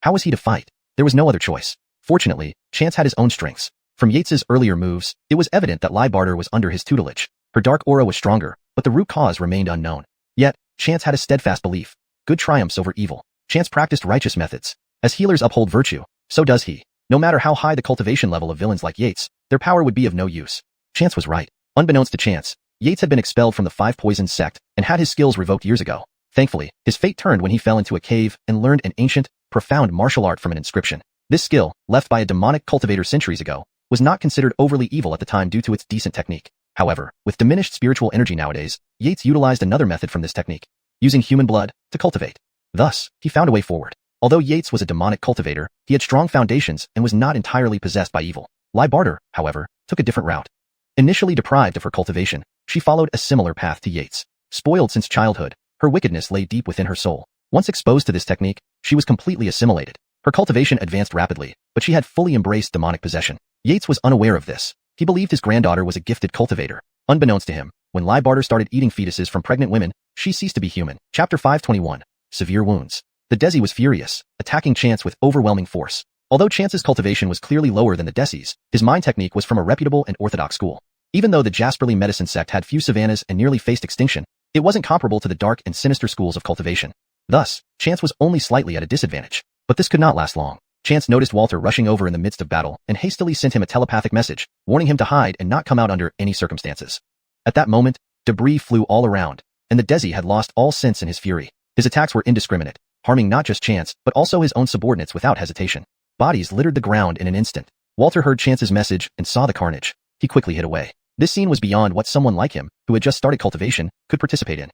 How was he to fight? There was no other choice. Fortunately, Chance had his own strengths. From Yates's earlier moves, it was evident that Barter was under his tutelage. Her dark aura was stronger, but the root cause remained unknown. Yet, Chance had a steadfast belief. Good triumphs over evil. Chance practiced righteous methods. As healers uphold virtue, so does he. No matter how high the cultivation level of villains like Yates, their power would be of no use. Chance was right. Unbeknownst to Chance, Yates had been expelled from the 5 Poison Sect and had his skills revoked years ago. Thankfully, his fate turned when he fell into a cave and learned an ancient, profound martial art from an inscription. This skill, left by a demonic cultivator centuries ago, was not considered overly evil at the time due to its decent technique. However, with diminished spiritual energy nowadays, Yates utilized another method from this technique, using human blood to cultivate. Thus, he found a way forward. Although Yates was a demonic cultivator, he had strong foundations and was not entirely possessed by evil. Barter, however, took a different route. Initially deprived of her cultivation, she followed a similar path to Yates. Spoiled since childhood, her wickedness lay deep within her soul. Once exposed to this technique, she was completely assimilated. Her cultivation advanced rapidly, but she had fully embraced demonic possession. Yates was unaware of this. He believed his granddaughter was a gifted cultivator. Unbeknownst to him, when Barter started eating fetuses from pregnant women, she ceased to be human. Chapter 521. Severe Wounds. The Desi was furious, attacking Chance with overwhelming force. Although Chance's cultivation was clearly lower than the Desi's, his mind technique was from a reputable and orthodox school. Even though the Heavenly Medical Sect had few savannas and nearly faced extinction, it wasn't comparable to the dark and sinister schools of cultivation. Thus, Chance was only slightly at a disadvantage. But this could not last long. Chance noticed Walter rushing over in the midst of battle and hastily sent him a telepathic message, warning him to hide and not come out under any circumstances. At that moment, debris flew all around, and the Desi had lost all sense in his fury. His attacks were indiscriminate, harming not just Chance, but also his own subordinates without hesitation. Bodies littered the ground in an instant. Walter heard Chance's message and saw the carnage. He quickly hid away. This scene was beyond what someone like him, who had just started cultivation, could participate in.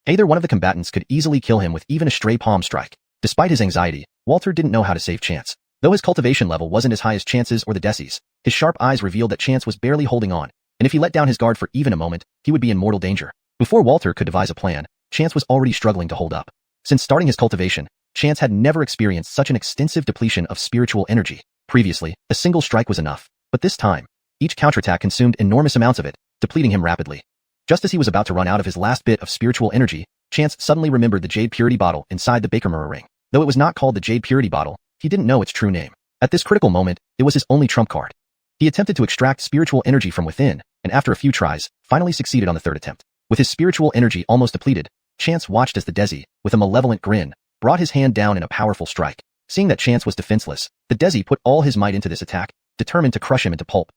Either one of the combatants could easily kill him with even a stray palm strike. Despite his anxiety, Walter didn't know how to save Chance. Though his cultivation level wasn't as high as Chance's or the Desi's, his sharp eyes revealed that Chance was barely holding on, and if he let down his guard for even a moment, he would be in mortal danger. Before Walter could devise a plan, Chance was already struggling to hold up. Since starting his cultivation, Chance had never experienced such an extensive depletion of spiritual energy. Previously, a single strike was enough, but this time, each counterattack consumed enormous amounts of it, depleting him rapidly. Just as he was about to run out of his last bit of spiritual energy, Chance suddenly remembered the jade purity bottle inside the Baker mirror ring. Though it was not called the jade purity bottle, he didn't know its true name. At this critical moment, it was his only trump card. He attempted to extract spiritual energy from within, and after a few tries, finally succeeded on the third attempt. With his spiritual energy almost depleted, Chance watched as the Desi, with a malevolent grin, brought his hand down in a powerful strike. Seeing that Chance was defenseless, the Desi put all his might into this attack, determined to crush him into pulp.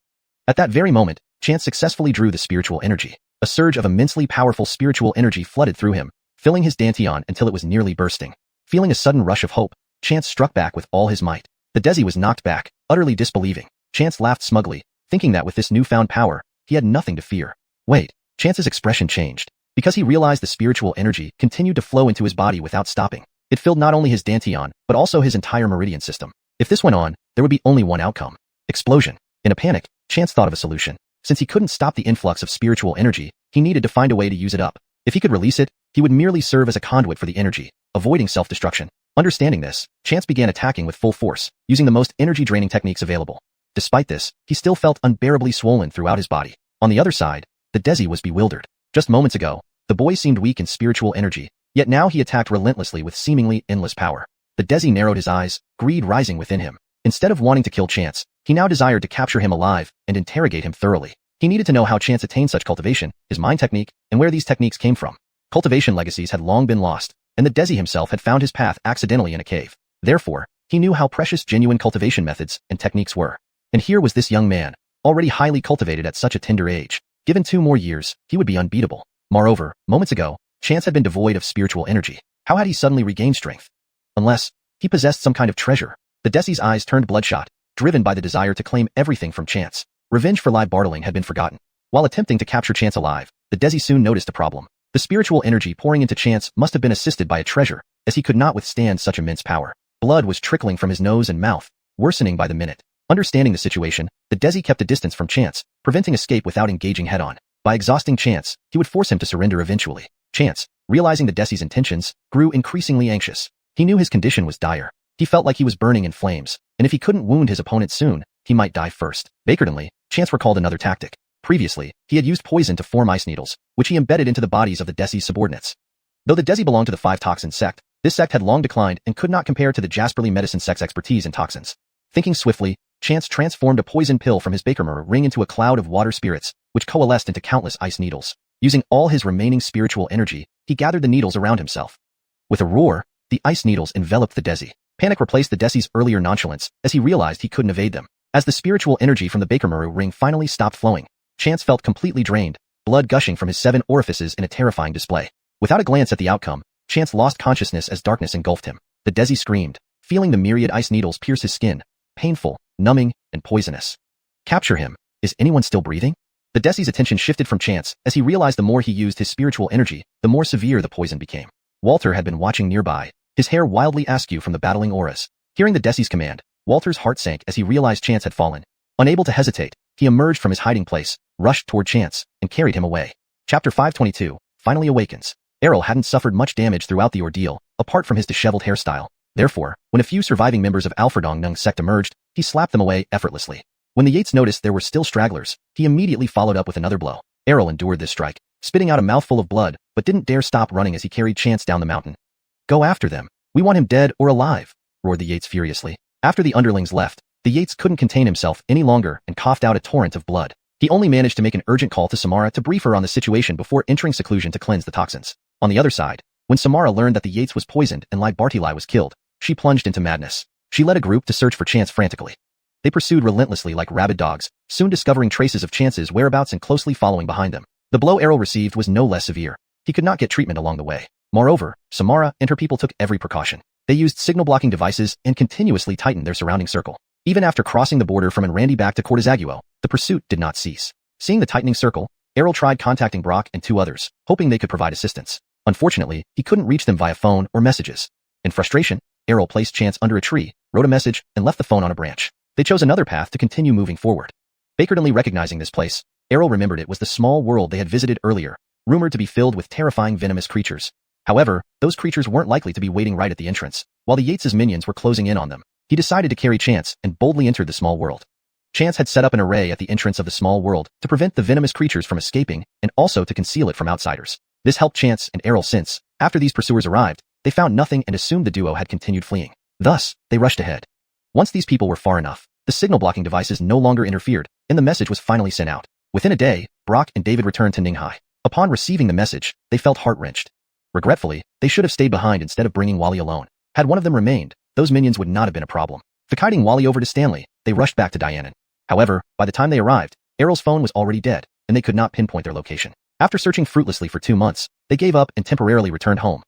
At that very moment, Chance successfully drew the spiritual energy. A surge of immensely powerful spiritual energy flooded through him, filling his dantian until it was nearly bursting. Feeling a sudden rush of hope, Chance struck back with all his might. The Desi was knocked back, utterly disbelieving. Chance laughed smugly, thinking that with this newfound power, he had nothing to fear. Wait, Chance's expression changed. Because he realized the spiritual energy continued to flow into his body without stopping. It filled not only his dantian, but also his entire meridian system. If this went on, there would be only one outcome. Explosion. In a panic, Chance thought of a solution. Since he couldn't stop the influx of spiritual energy, he needed to find a way to use it up. If he could release it, he would merely serve as a conduit for the energy, avoiding self-destruction. Understanding this, Chance began attacking with full force, using the most energy-draining techniques available. Despite this, he still felt unbearably swollen throughout his body. On the other side, the Desi was bewildered. Just moments ago, the boy seemed weak in spiritual energy, yet now he attacked relentlessly with seemingly endless power. The Desi narrowed his eyes, greed rising within him. Instead of wanting to kill Chance, he now desired to capture him alive and interrogate him thoroughly. He needed to know how Chance attained such cultivation, his mind technique, and where these techniques came from. Cultivation legacies had long been lost, and the Desi himself had found his path accidentally in a cave. Therefore, he knew how precious genuine cultivation methods and techniques were. And here was this young man, already highly cultivated at such a tender age. Given 2 more years, he would be unbeatable. Moreover, moments ago, Chance had been devoid of spiritual energy. How had he suddenly regained strength? Unless he possessed some kind of treasure. The Desi's eyes turned bloodshot, driven by the desire to claim everything from Chance. Revenge for live bartling had been forgotten. While attempting to capture Chance alive, the Desi soon noticed a problem. The spiritual energy pouring into Chance must have been assisted by a treasure, as he could not withstand such immense power. Blood was trickling from his nose and mouth, worsening by the minute. Understanding the situation, the Desi kept a distance from Chance, preventing escape without engaging head-on. By exhausting Chance, he would force him to surrender eventually. Chance, realizing the Desi's intentions, grew increasingly anxious. He knew his condition was dire. He felt like he was burning in flames, and if he couldn't wound his opponent soon, he might die first. Bakertonly, Chance recalled another tactic. Previously, he had used poison to form ice needles, which he embedded into the bodies of the Desi's subordinates. Though the Desi belonged to the 5-toxin sect, this sect had long declined and could not compare to the Heavenly Medical Sect's expertise in toxins. Thinking swiftly, Chance transformed a poison pill from his Baker mirror ring into a cloud of water spirits, which coalesced into countless ice needles. Using all his remaining spiritual energy, he gathered the needles around himself. With a roar, the ice needles enveloped the Desi. Panic replaced the Desi's earlier nonchalance, as he realized he couldn't evade them. As the spiritual energy from the Baker mirror ring finally stopped flowing, Chance felt completely drained, blood gushing from his 7 orifices in a terrifying display. Without a glance at the outcome, Chance lost consciousness as darkness engulfed him. The Desi screamed, feeling the myriad ice needles pierce his skin, painful, numbing, and poisonous. Capture him. Is anyone still breathing? The Desi's attention shifted from Chance as he realized the more he used his spiritual energy, the more severe the poison became. Walter had been watching nearby, his hair wildly askew from the battling auras. Hearing the Desi's command, Walter's heart sank as he realized Chance had fallen. Unable to hesitate, he emerged from his hiding place, rushed toward Chance, and carried him away. Chapter 522 finally awakens. Errol hadn't suffered much damage throughout the ordeal, apart from his disheveled hairstyle. Therefore, when a few surviving members of Alfredong Sect emerged, he slapped them away effortlessly. When the Yates noticed there were still stragglers, he immediately followed up with another blow. Errol endured this strike, spitting out a mouthful of blood, but didn't dare stop running as he carried Chance down the mountain. Go after them. We want him dead or alive, roared the Yates furiously. After the underlings left, the Yates couldn't contain himself any longer and coughed out a torrent of blood. He only managed to make an urgent call to Samara to brief her on the situation before entering seclusion to cleanse the toxins. On the other side, when Samara learned that the Yates was poisoned and Lai Bartilai was killed, she plunged into madness. She led a group to search for Chance frantically. They pursued relentlessly like rabid dogs, soon discovering traces of Chance's whereabouts and closely following behind them. The blow Errol received was no less severe. He could not get treatment along the way. Moreover, Samara and her people took every precaution. They used signal-blocking devices and continuously tightened their surrounding circle. Even after crossing the border from Nrandi back to Cortezaguo, the pursuit did not cease. Seeing the tightening circle, Errol tried contacting Brock and two others, hoping they could provide assistance. Unfortunately, he couldn't reach them via phone or messages. In frustration, Errol placed Chance under a tree, wrote a message, and left the phone on a branch. They chose another path to continue moving forward. Vacantly recognizing this place, Errol remembered it was the small world they had visited earlier, rumored to be filled with terrifying venomous creatures. However, those creatures weren't likely to be waiting right at the entrance. While the Yates' minions were closing in on them, he decided to carry Chance and boldly entered the small world. Chance had set up an array at the entrance of the small world to prevent the venomous creatures from escaping and also to conceal it from outsiders. This helped Chance and Errol since, after these pursuers arrived, they found nothing and assumed the duo had continued fleeing. Thus, they rushed ahead. Once these people were far enough, the signal-blocking devices no longer interfered, and the message was finally sent out. Within a day, Brock and David returned to Ninghai. Upon receiving the message, they felt heart-wrenched. Regretfully, they should have stayed behind instead of bringing Wally alone. Had one of them remained, those minions would not have been a problem. Kiting Wally over to Stanley, they rushed back to Dianan. However, by the time they arrived, Errol's phone was already dead, and they could not pinpoint their location. After searching fruitlessly for 2 months, they gave up and temporarily returned home.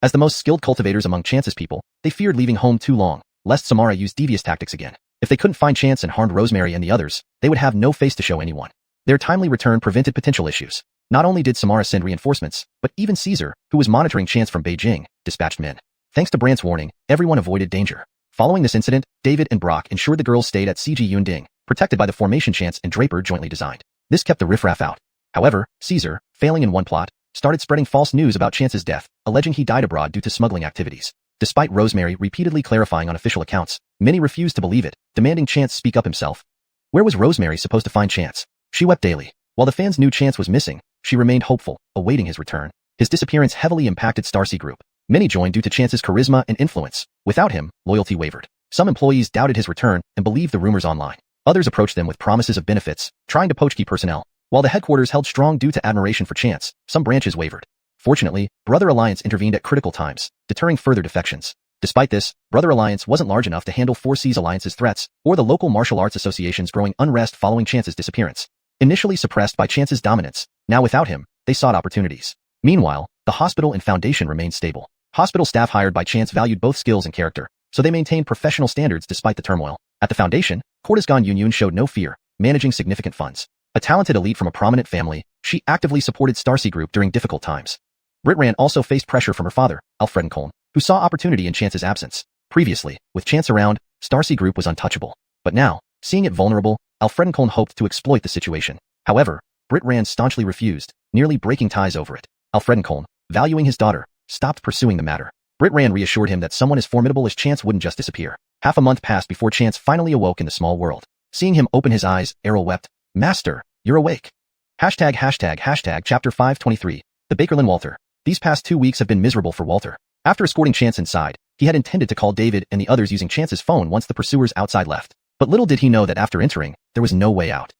As the most skilled cultivators among Chance's people, they feared leaving home too long, lest Samara use devious tactics again. If they couldn't find Chance and harmed Rosemary and the others, they would have no face to show anyone. Their timely return prevented potential issues. Not only did Samara send reinforcements, but even Caesar, who was monitoring Chance from Beijing, dispatched men. Thanks to Brandt's warning, everyone avoided danger. Following this incident, David and Brock ensured the girls stayed at CG Yunding, protected by the formation Chance and Draper jointly designed. This kept the riffraff out. However, Caesar, failing in one plot, started spreading false news about Chance's death, alleging he died abroad due to smuggling activities. Despite Rosemary repeatedly clarifying on official accounts, many refused to believe it, demanding Chance speak up himself. Where was Rosemary supposed to find Chance? She wept daily. While the fans knew Chance was missing, she remained hopeful, awaiting his return. His disappearance heavily impacted Starsea Group. Many joined due to Chance's charisma and influence. Without him, loyalty wavered. Some employees doubted his return and believed the rumors online. Others approached them with promises of benefits, trying to poach key personnel. While the headquarters held strong due to admiration for Chance, some branches wavered. Fortunately, Brother Alliance intervened at critical times, deterring further defections. Despite this, Brother Alliance wasn't large enough to handle Four Seas Alliance's threats, or the local martial arts association's growing unrest following Chance's disappearance. Initially suppressed by Chance's dominance, now without him, they sought opportunities. Meanwhile, the hospital and foundation remained stable. Hospital staff hired by Chance valued both skills and character, so they maintained professional standards despite the turmoil. At the foundation, Cortesgan Union showed no fear, managing significant funds. A talented elite from a prominent family, she actively supported Starsea Group during difficult times. Britran also faced pressure from her father, Alfredenkoln, who saw opportunity in Chance's absence. Previously, with Chance around, Starsea Group was untouchable. But now, seeing it vulnerable, Alfredenkoln hoped to exploit the situation. However, Britran staunchly refused, nearly breaking ties over it. Alfredenkoln, valuing his daughter, stopped pursuing the matter. Britran reassured him that someone as formidable as Chance wouldn't just disappear. Half a month passed before Chance finally awoke in the small world. Seeing him open his eyes, Errol wept. Master, you're awake. Chapter 523. The Bakerlin Walter. These past 2 weeks have been miserable for Walter. After escorting Chance inside, he had intended to call David and the others using Chance's phone once the pursuers outside left. But little did he know that after entering, there was no way out.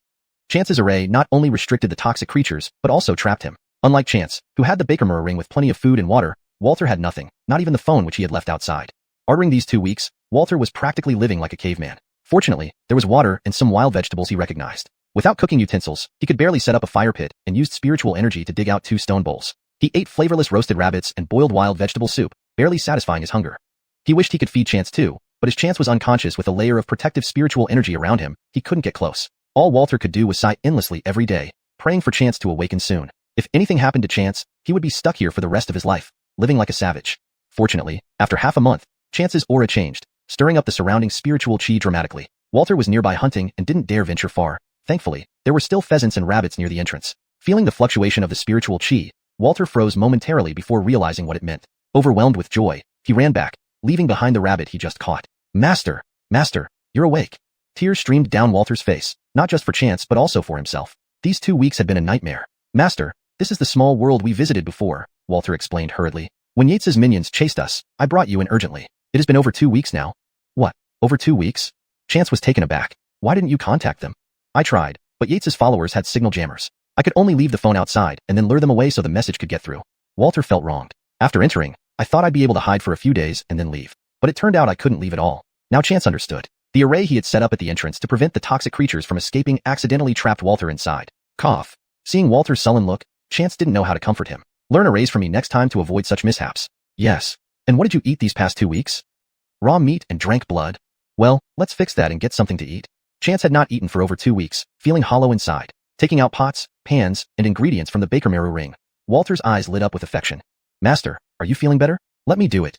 Chance's array not only restricted the toxic creatures, but also trapped him. Unlike Chance, who had the Bakermere ring with plenty of food and water, Walter had nothing, not even the phone which he had left outside. During these 2 weeks, Walter was practically living like a caveman. Fortunately, there was water and some wild vegetables he recognized. Without cooking utensils, he could barely set up a fire pit and used spiritual energy to dig out 2 stone bowls. He ate flavorless roasted rabbits and boiled wild vegetable soup, barely satisfying his hunger. He wished he could feed Chance too, but as Chance was unconscious with a layer of protective spiritual energy around him, he couldn't get close. All Walter could do was sigh endlessly every day, praying for Chance to awaken soon. If anything happened to Chance, he would be stuck here for the rest of his life, living like a savage. Fortunately, after half a month, Chance's aura changed, stirring up the surrounding spiritual chi dramatically. Walter was nearby hunting and didn't dare venture far. Thankfully, there were still pheasants and rabbits near the entrance. Feeling the fluctuation of the spiritual chi, Walter froze momentarily before realizing what it meant. Overwhelmed with joy, he ran back, leaving behind the rabbit he just caught. Master, you're awake. Tears streamed down Walter's face, not just for Chance but also for himself. These 2 weeks had been a nightmare. Master, this is the small world we visited before, Walter explained hurriedly. When Yates's minions chased us, I brought you in urgently. It has been over 2 weeks now. What, over 2 weeks? Chance was taken aback. Why didn't you contact them? I tried, but Yates's followers had signal jammers. I could only leave the phone outside and then lure them away so the message could get through. Walter felt wronged. After entering, I thought I'd be able to hide for a few days and then leave. But it turned out I couldn't leave at all. Now Chance understood. The array he had set up at the entrance to prevent the toxic creatures from escaping accidentally trapped Walter inside. Cough. Seeing Walter's sullen look, Chance didn't know how to comfort him. Learn arrays from me next time to avoid such mishaps. Yes. And what did you eat these past 2 weeks? Raw meat and drank blood? Well, let's fix that and get something to eat. Chance had not eaten for over 2 weeks, feeling hollow inside. Taking out pots, pans, and ingredients from the bakermeru ring, Walter's eyes lit up with affection. Master, are you feeling better? Let me do it.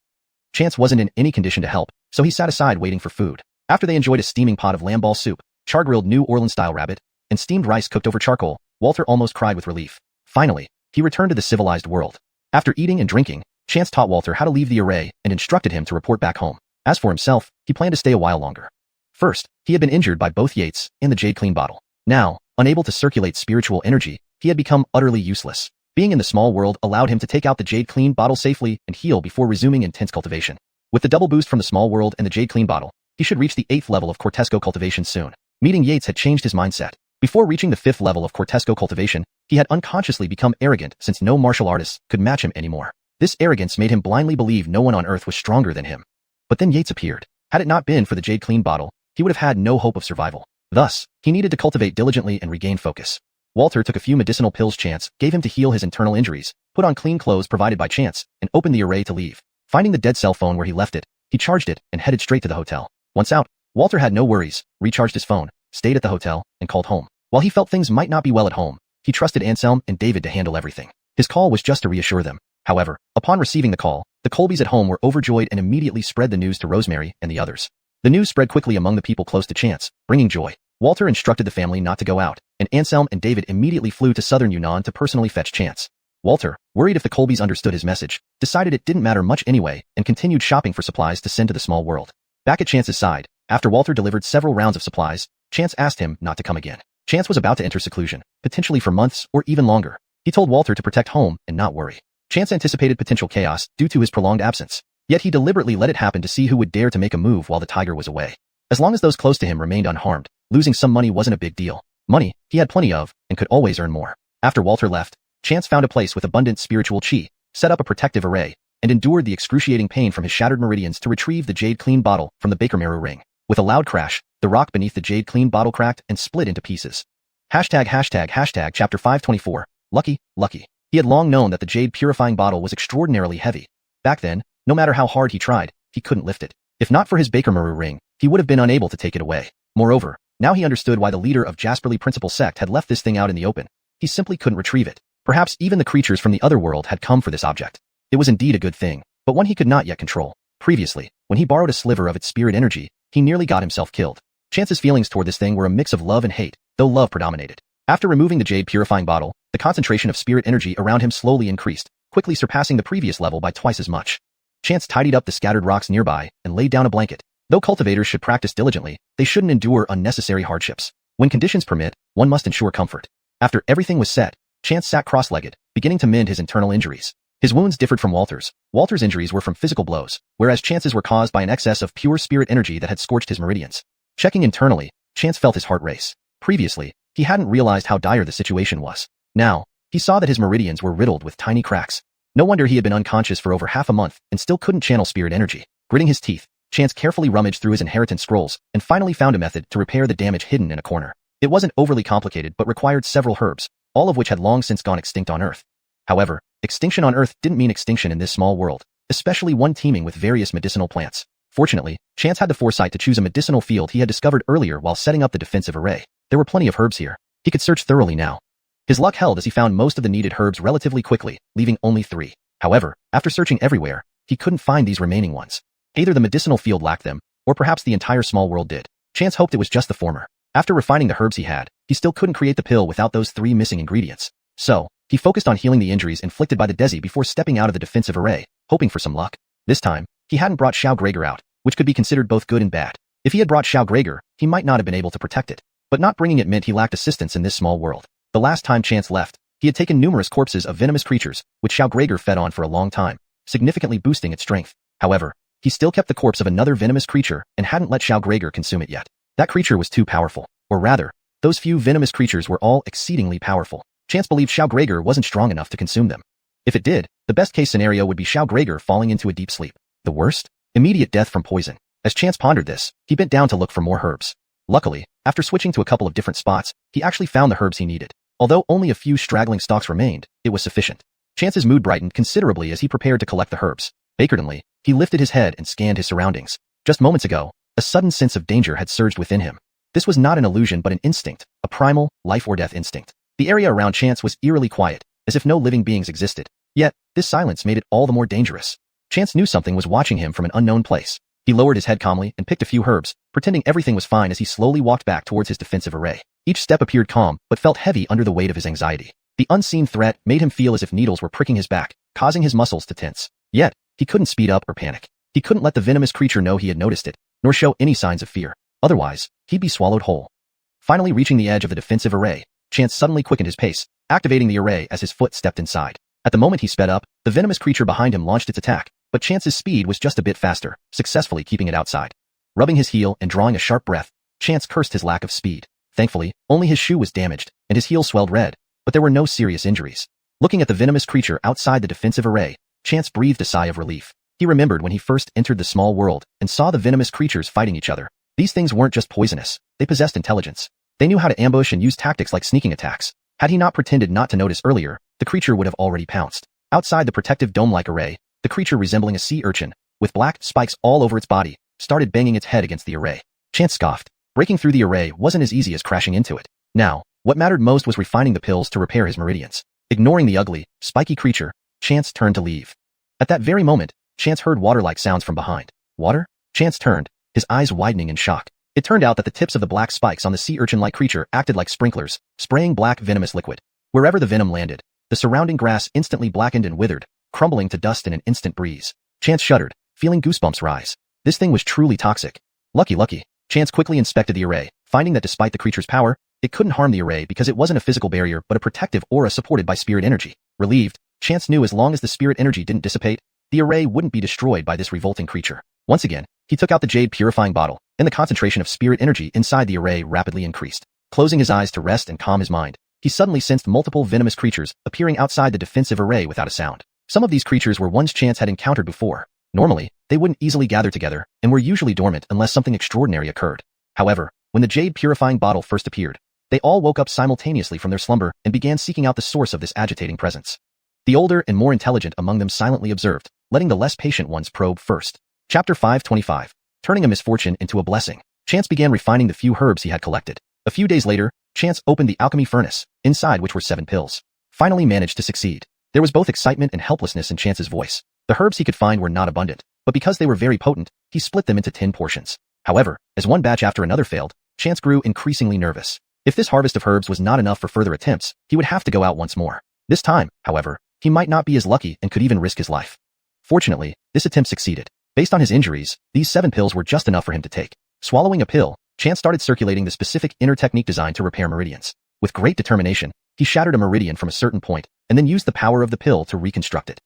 Chance wasn't in any condition to help, so he sat aside waiting for food. After they enjoyed a steaming pot of lamb ball soup, char-grilled New Orleans-style rabbit, and steamed rice cooked over charcoal, Walter almost cried with relief. Finally, he returned to the civilized world. After eating and drinking, Chance taught Walter how to leave the array and instructed him to report back home. As for himself, he planned to stay a while longer. First, he had been injured by both Yates and the jade clean bottle. Now, unable to circulate spiritual energy, he had become utterly useless. Being in the small world allowed him to take out the jade clean bottle safely and heal before resuming intense cultivation. With the double boost from the small world and the jade clean bottle, he should reach the 8th level of Cortesco cultivation soon. Meeting Yates had changed his mindset. Before reaching the 5th level of Cortesco cultivation, he had unconsciously become arrogant since no martial artists could match him anymore. This arrogance made him blindly believe no one on earth was stronger than him. But then Yates appeared. Had it not been for the jade clean bottle, he would have had no hope of survival. Thus, he needed to cultivate diligently and regain focus. Walter took a few medicinal pills Chance gave him to heal his internal injuries, put on clean clothes provided by Chance, and opened the array to leave. Finding the dead cell phone where he left it, he charged it and headed straight to the hotel. Once out, Walter had no worries, recharged his phone, stayed at the hotel, and called home. While he felt things might not be well at home, he trusted Anselm and David to handle everything. His call was just to reassure them. However, upon receiving the call, the Colbys at home were overjoyed and immediately spread the news to Rosemary and the others. The news spread quickly among the people close to Chance, bringing joy. Walter instructed the family not to go out, and Anselm and David immediately flew to southern Yunnan to personally fetch Chance. Walter, worried if the Colbys understood his message, decided it didn't matter much anyway and continued shopping for supplies to send to the small world. Back at Chance's side, after Walter delivered several rounds of supplies, Chance asked him not to come again. Chance was about to enter seclusion, potentially for months or even longer. He told Walter to protect home and not worry. Chance anticipated potential chaos due to his prolonged absence, yet he deliberately let it happen to see who would dare to make a move while the tiger was away. As long as those close to him remained unharmed, losing some money wasn't a big deal. Money, he had plenty of, and could always earn more. After Walter left, Chance found a place with abundant spiritual chi, set up a protective array, and endured the excruciating pain from his shattered meridians to retrieve the jade clean bottle from the bakermeru ring. With a loud crash, the rock beneath the jade clean bottle cracked and split into pieces. Hashtag chapter 524, lucky. He had long known that the jade purifying bottle was extraordinarily heavy. Back then, no matter how hard he tried, he couldn't lift it. If not for his bakermeru ring, he would have been unable to take it away. Moreover, now he understood why the leader of Jasperly Principal Sect had left this thing out in the open. He simply couldn't retrieve it. Perhaps even the creatures from the other world had come for this object. It was indeed a good thing, but one he could not yet control. Previously, when he borrowed a sliver of its spirit energy, he nearly got himself killed. Chance's feelings toward this thing were a mix of love and hate, though love predominated. After removing the jade purifying bottle, the concentration of spirit energy around him slowly increased, quickly surpassing the previous level by twice as much. Chance tidied up the scattered rocks nearby and laid down a blanket. Though cultivators should practice diligently, they shouldn't endure unnecessary hardships. When conditions permit, one must ensure comfort. After everything was set, Chance sat cross-legged, beginning to mend his internal injuries. His wounds differed from Walter's. Walter's injuries were from physical blows, whereas Chance's were caused by an excess of pure spirit energy that had scorched his meridians. Checking internally, Chance felt his heart race. Previously, he hadn't realized how dire the situation was. Now, he saw that his meridians were riddled with tiny cracks. No wonder he had been unconscious for over half a month and still couldn't channel spirit energy. Gritting his teeth, Chance carefully rummaged through his inheritance scrolls and finally found a method to repair the damage hidden in a corner. It wasn't overly complicated but required several herbs, all of which had long since gone extinct on Earth. However, extinction on Earth didn't mean extinction in this small world, especially one teeming with various medicinal plants. Fortunately, Chance had the foresight to choose a medicinal field he had discovered earlier while setting up the defensive array. There were plenty of herbs here. He could search thoroughly now. His luck held as he found most of the needed herbs relatively quickly, leaving only 3. However, after searching everywhere, he couldn't find these remaining ones. Either the medicinal field lacked them, or perhaps the entire small world did. Chance hoped it was just the former. After refining the herbs he had, he still couldn't create the pill without those 3 missing ingredients. So, he focused on healing the injuries inflicted by the Desi before stepping out of the defensive array, hoping for some luck. This time, he hadn't brought Xiao Gregor out, which could be considered both good and bad. If he had brought Xiao Gregor, he might not have been able to protect it. But not bringing it meant he lacked assistance in this small world. The last time Chance left, he had taken numerous corpses of venomous creatures, which Xiao Gregor fed on for a long time, significantly boosting its strength. However, he still kept the corpse of another venomous creature and hadn't let Xiao Gregor consume it yet. That creature was too powerful. Or rather, those few venomous creatures were all exceedingly powerful. Chance believed Xiao Gregor wasn't strong enough to consume them. If it did, the best case scenario would be Xiao Gregor falling into a deep sleep. The worst? Immediate death from poison. As Chance pondered this, he bent down to look for more herbs. Luckily, after switching to a couple of different spots, he actually found the herbs he needed. Although only a few straggling stalks remained, it was sufficient. Chance's mood brightened considerably as he prepared to collect the herbs. Vacantly, he lifted his head and scanned his surroundings. Just moments ago, a sudden sense of danger had surged within him. This was not an illusion but an instinct, a primal, life-or-death instinct. The area around Chance was eerily quiet, as if no living beings existed. Yet, this silence made it all the more dangerous. Chance knew something was watching him from an unknown place. He lowered his head calmly and picked a few herbs, pretending everything was fine as he slowly walked back towards his defensive array. Each step appeared calm, but felt heavy under the weight of his anxiety. The unseen threat made him feel as if needles were pricking his back, causing his muscles to tense. Yet, he couldn't speed up or panic. He couldn't let the venomous creature know he had noticed it, nor show any signs of fear. Otherwise, he'd be swallowed whole. Finally reaching the edge of the defensive array, Chance suddenly quickened his pace, activating the array as his foot stepped inside. At the moment he sped up, the venomous creature behind him launched its attack, but Chance's speed was just a bit faster, successfully keeping it outside. Rubbing his heel and drawing a sharp breath, Chance cursed his lack of speed. Thankfully, only his shoe was damaged, and his heel swelled red, but there were no serious injuries. Looking at the venomous creature outside the defensive array, Chance breathed a sigh of relief. He remembered when he first entered the small world and saw the venomous creatures fighting each other. These things weren't just poisonous, they possessed intelligence. They knew how to ambush and use tactics like sneaking attacks. Had he not pretended not to notice earlier, the creature would have already pounced. Outside the protective dome-like array, the creature resembling a sea urchin, with black spikes all over its body, started banging its head against the array. Chance scoffed. Breaking through the array wasn't as easy as crashing into it. Now, what mattered most was refining the pills to repair his meridians. Ignoring the ugly, spiky creature, Chance turned to leave. At that very moment, Chance heard water-like sounds from behind. Water? Chance turned, his eyes widening in shock. It turned out that the tips of the black spikes on the sea urchin-like creature acted like sprinklers, spraying black venomous liquid. Wherever the venom landed, the surrounding grass instantly blackened and withered, crumbling to dust in an instant breeze. Chance shuddered, feeling goosebumps rise. This thing was truly toxic. Lucky. Chance quickly inspected the array, finding that despite the creature's power, it couldn't harm the array because it wasn't a physical barrier but a protective aura supported by spirit energy. Relieved, Chance knew as long as the spirit energy didn't dissipate, the array wouldn't be destroyed by this revolting creature. Once again, he took out the jade purifying bottle, and the concentration of spirit energy inside the array rapidly increased. Closing his eyes to rest and calm his mind, he suddenly sensed multiple venomous creatures appearing outside the defensive array without a sound. Some of these creatures were ones Chance had encountered before. Normally, they wouldn't easily gather together and were usually dormant unless something extraordinary occurred. However, when the jade purifying bottle first appeared, they all woke up simultaneously from their slumber and began seeking out the source of this agitating presence. The older and more intelligent among them silently observed, letting the less patient ones probe first. Chapter 525. Turning a misfortune into a blessing. Chance began refining the few herbs he had collected. A few days later, Chance opened the alchemy furnace, inside which were 7 pills. Finally managed to succeed. There was both excitement and helplessness in Chance's voice. The herbs he could find were not abundant, but because they were very potent, he split them into 10 portions. However, as one batch after another failed, Chance grew increasingly nervous. If this harvest of herbs was not enough for further attempts, he would have to go out once more. This time, however, he might not be as lucky and could even risk his life. Fortunately, this attempt succeeded. Based on his injuries, these 7 pills were just enough for him to take. Swallowing a pill, Chance started circulating the specific inner technique designed to repair meridians. With great determination, he shattered a meridian from a certain point, and then used the power of the pill to reconstruct it.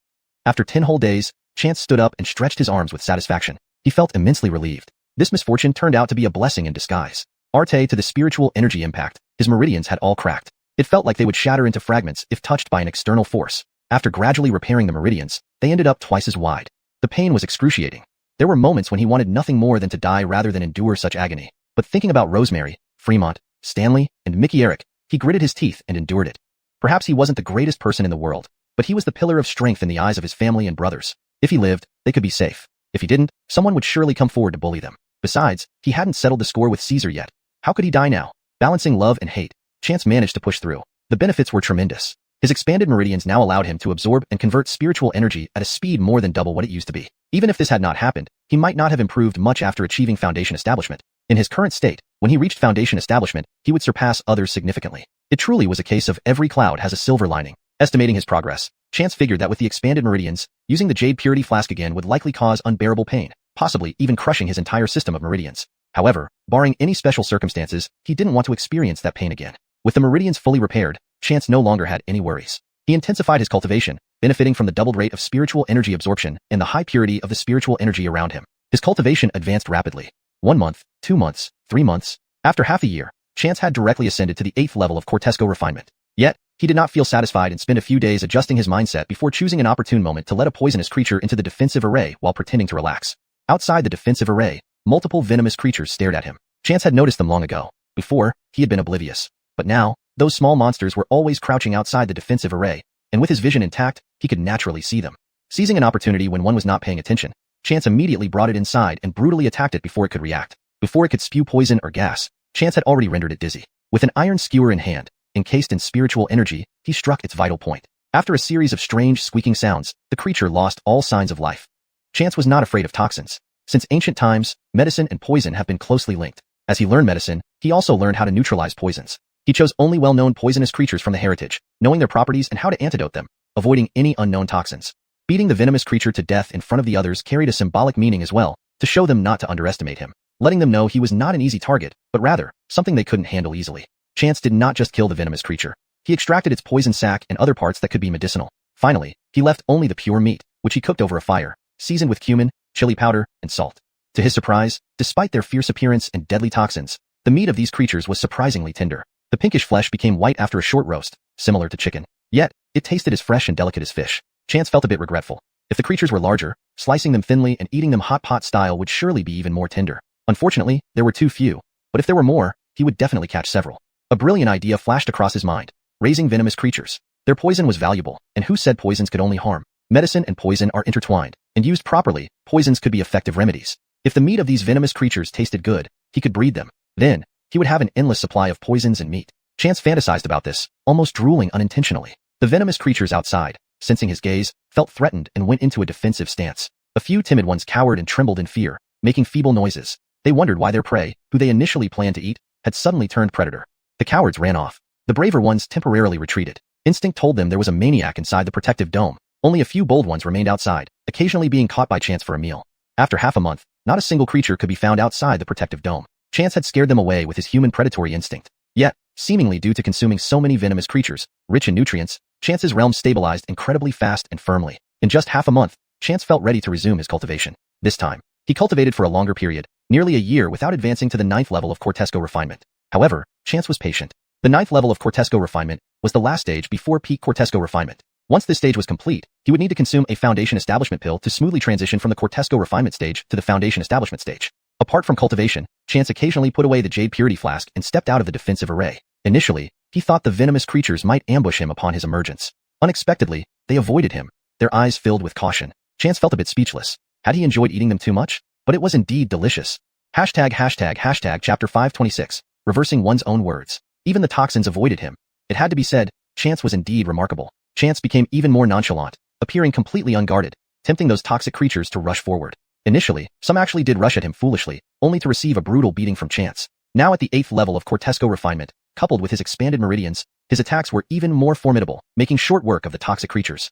After 10 whole days, Chance stood up and stretched his arms with satisfaction. He felt immensely relieved. This misfortune turned out to be a blessing in disguise. Arte to the spiritual energy impact, his meridians had all cracked. It felt like they would shatter into fragments if touched by an external force. After gradually repairing the meridians, they ended up twice as wide. The pain was excruciating. There were moments when he wanted nothing more than to die rather than endure such agony. But thinking about Rosemary, Fremont, Stanley, and Mickey Eric, he gritted his teeth and endured it. Perhaps he wasn't the greatest person in the world, but he was the pillar of strength in the eyes of his family and brothers. If he lived, they could be safe. If he didn't, someone would surely come forward to bully them. Besides, he hadn't settled the score with Caesar yet. How could he die now? Balancing love and hate, Chance managed to push through. The benefits were tremendous. His expanded meridians now allowed him to absorb and convert spiritual energy at a speed more than double what it used to be. Even if this had not happened, he might not have improved much after achieving foundation establishment. In his current state, when he reached foundation establishment, he would surpass others significantly. It truly was a case of every cloud has a silver lining. Estimating his progress, Chance figured that with the expanded meridians, using the Jade Purity Flask again would likely cause unbearable pain, possibly even crushing his entire system of meridians. However, barring any special circumstances, he didn't want to experience that pain again. With the meridians fully repaired, Chance no longer had any worries. He intensified his cultivation, benefiting from the doubled rate of spiritual energy absorption and the high purity of the spiritual energy around him. His cultivation advanced rapidly. 1 month, 2 months, 3 months. After half a year, Chance had directly ascended to the 8th level of Cortesco refinement. Yet, he did not feel satisfied and spent a few days adjusting his mindset before choosing an opportune moment to let a poisonous creature into the defensive array while pretending to relax. Outside the defensive array, multiple venomous creatures stared at him. Chance had noticed them long ago. Before, he had been oblivious. But now, those small monsters were always crouching outside the defensive array, and with his vision intact, he could naturally see them. Seizing an opportunity when one was not paying attention, Chance immediately brought it inside and brutally attacked it before it could react. Before it could spew poison or gas, Chance had already rendered it dizzy. With an iron skewer in hand, encased in spiritual energy, he struck its vital point. After a series of strange squeaking sounds, the creature lost all signs of life. Chance was not afraid of toxins. Since ancient times, medicine and poison have been closely linked. As he learned medicine, he also learned how to neutralize poisons. He chose only well-known poisonous creatures from the heritage, knowing their properties and how to antidote them, avoiding any unknown toxins. Beating the venomous creature to death in front of the others carried a symbolic meaning as well, to show them not to underestimate him, letting them know he was not an easy target, but rather, something they couldn't handle easily. Chance did not just kill the venomous creature. He extracted its poison sac and other parts that could be medicinal. Finally, he left only the pure meat, which he cooked over a fire, seasoned with cumin, chili powder, and salt. To his surprise, despite their fierce appearance and deadly toxins, the meat of these creatures was surprisingly tender. The pinkish flesh became white after a short roast, similar to chicken. Yet, it tasted as fresh and delicate as fish. Chance felt a bit regretful. If the creatures were larger, slicing them thinly and eating them hot pot style would surely be even more tender. Unfortunately, there were too few, but if there were more, he would definitely catch several. A brilliant idea flashed across his mind. Raising venomous creatures. Their poison was valuable, and who said poisons could only harm? Medicine and poison are intertwined, and used properly, poisons could be effective remedies. If the meat of these venomous creatures tasted good, he could breed them. Then, he would have an endless supply of poisons and meat. Chance fantasized about this, almost drooling unintentionally. The venomous creatures outside, sensing his gaze, felt threatened and went into a defensive stance. A few timid ones cowered and trembled in fear, making feeble noises. They wondered why their prey, who they initially planned to eat, had suddenly turned predator. The cowards ran off. The braver ones temporarily retreated. Instinct told them there was a maniac inside the protective dome. Only a few bold ones remained outside, occasionally being caught by Chance for a meal. After half a month, not a single creature could be found outside the protective dome. Chance had scared them away with his human predatory instinct. Yet, seemingly due to consuming so many venomous creatures, rich in nutrients, Chance's realm stabilized incredibly fast and firmly. In just half a month, Chance felt ready to resume his cultivation. This time, he cultivated for a longer period, nearly a year without advancing to the 9th level of Cortesco refinement. However, Chance was patient. The 9th level of Cortesco refinement was the last stage before peak Cortesco refinement. Once this stage was complete, he would need to consume a foundation establishment pill to smoothly transition from the Cortesco refinement stage to the foundation establishment stage. Apart from cultivation, Chance occasionally put away the Jade Purity Flask and stepped out of the defensive array. Initially, he thought the venomous creatures might ambush him upon his emergence. Unexpectedly, they avoided him, their eyes filled with caution. Chance felt a bit speechless. Had he enjoyed eating them too much? But it was indeed delicious. Chapter 526, reversing one's own words. Even the toxins avoided him. It had to be said, Chance was indeed remarkable. Chance became even more nonchalant, appearing completely unguarded, tempting those toxic creatures to rush forward. Initially, some actually did rush at him foolishly, only to receive a brutal beating from Chance. Now at the 8th level of Cortesco refinement, coupled with his expanded meridians, his attacks were even more formidable, making short work of the toxic creatures.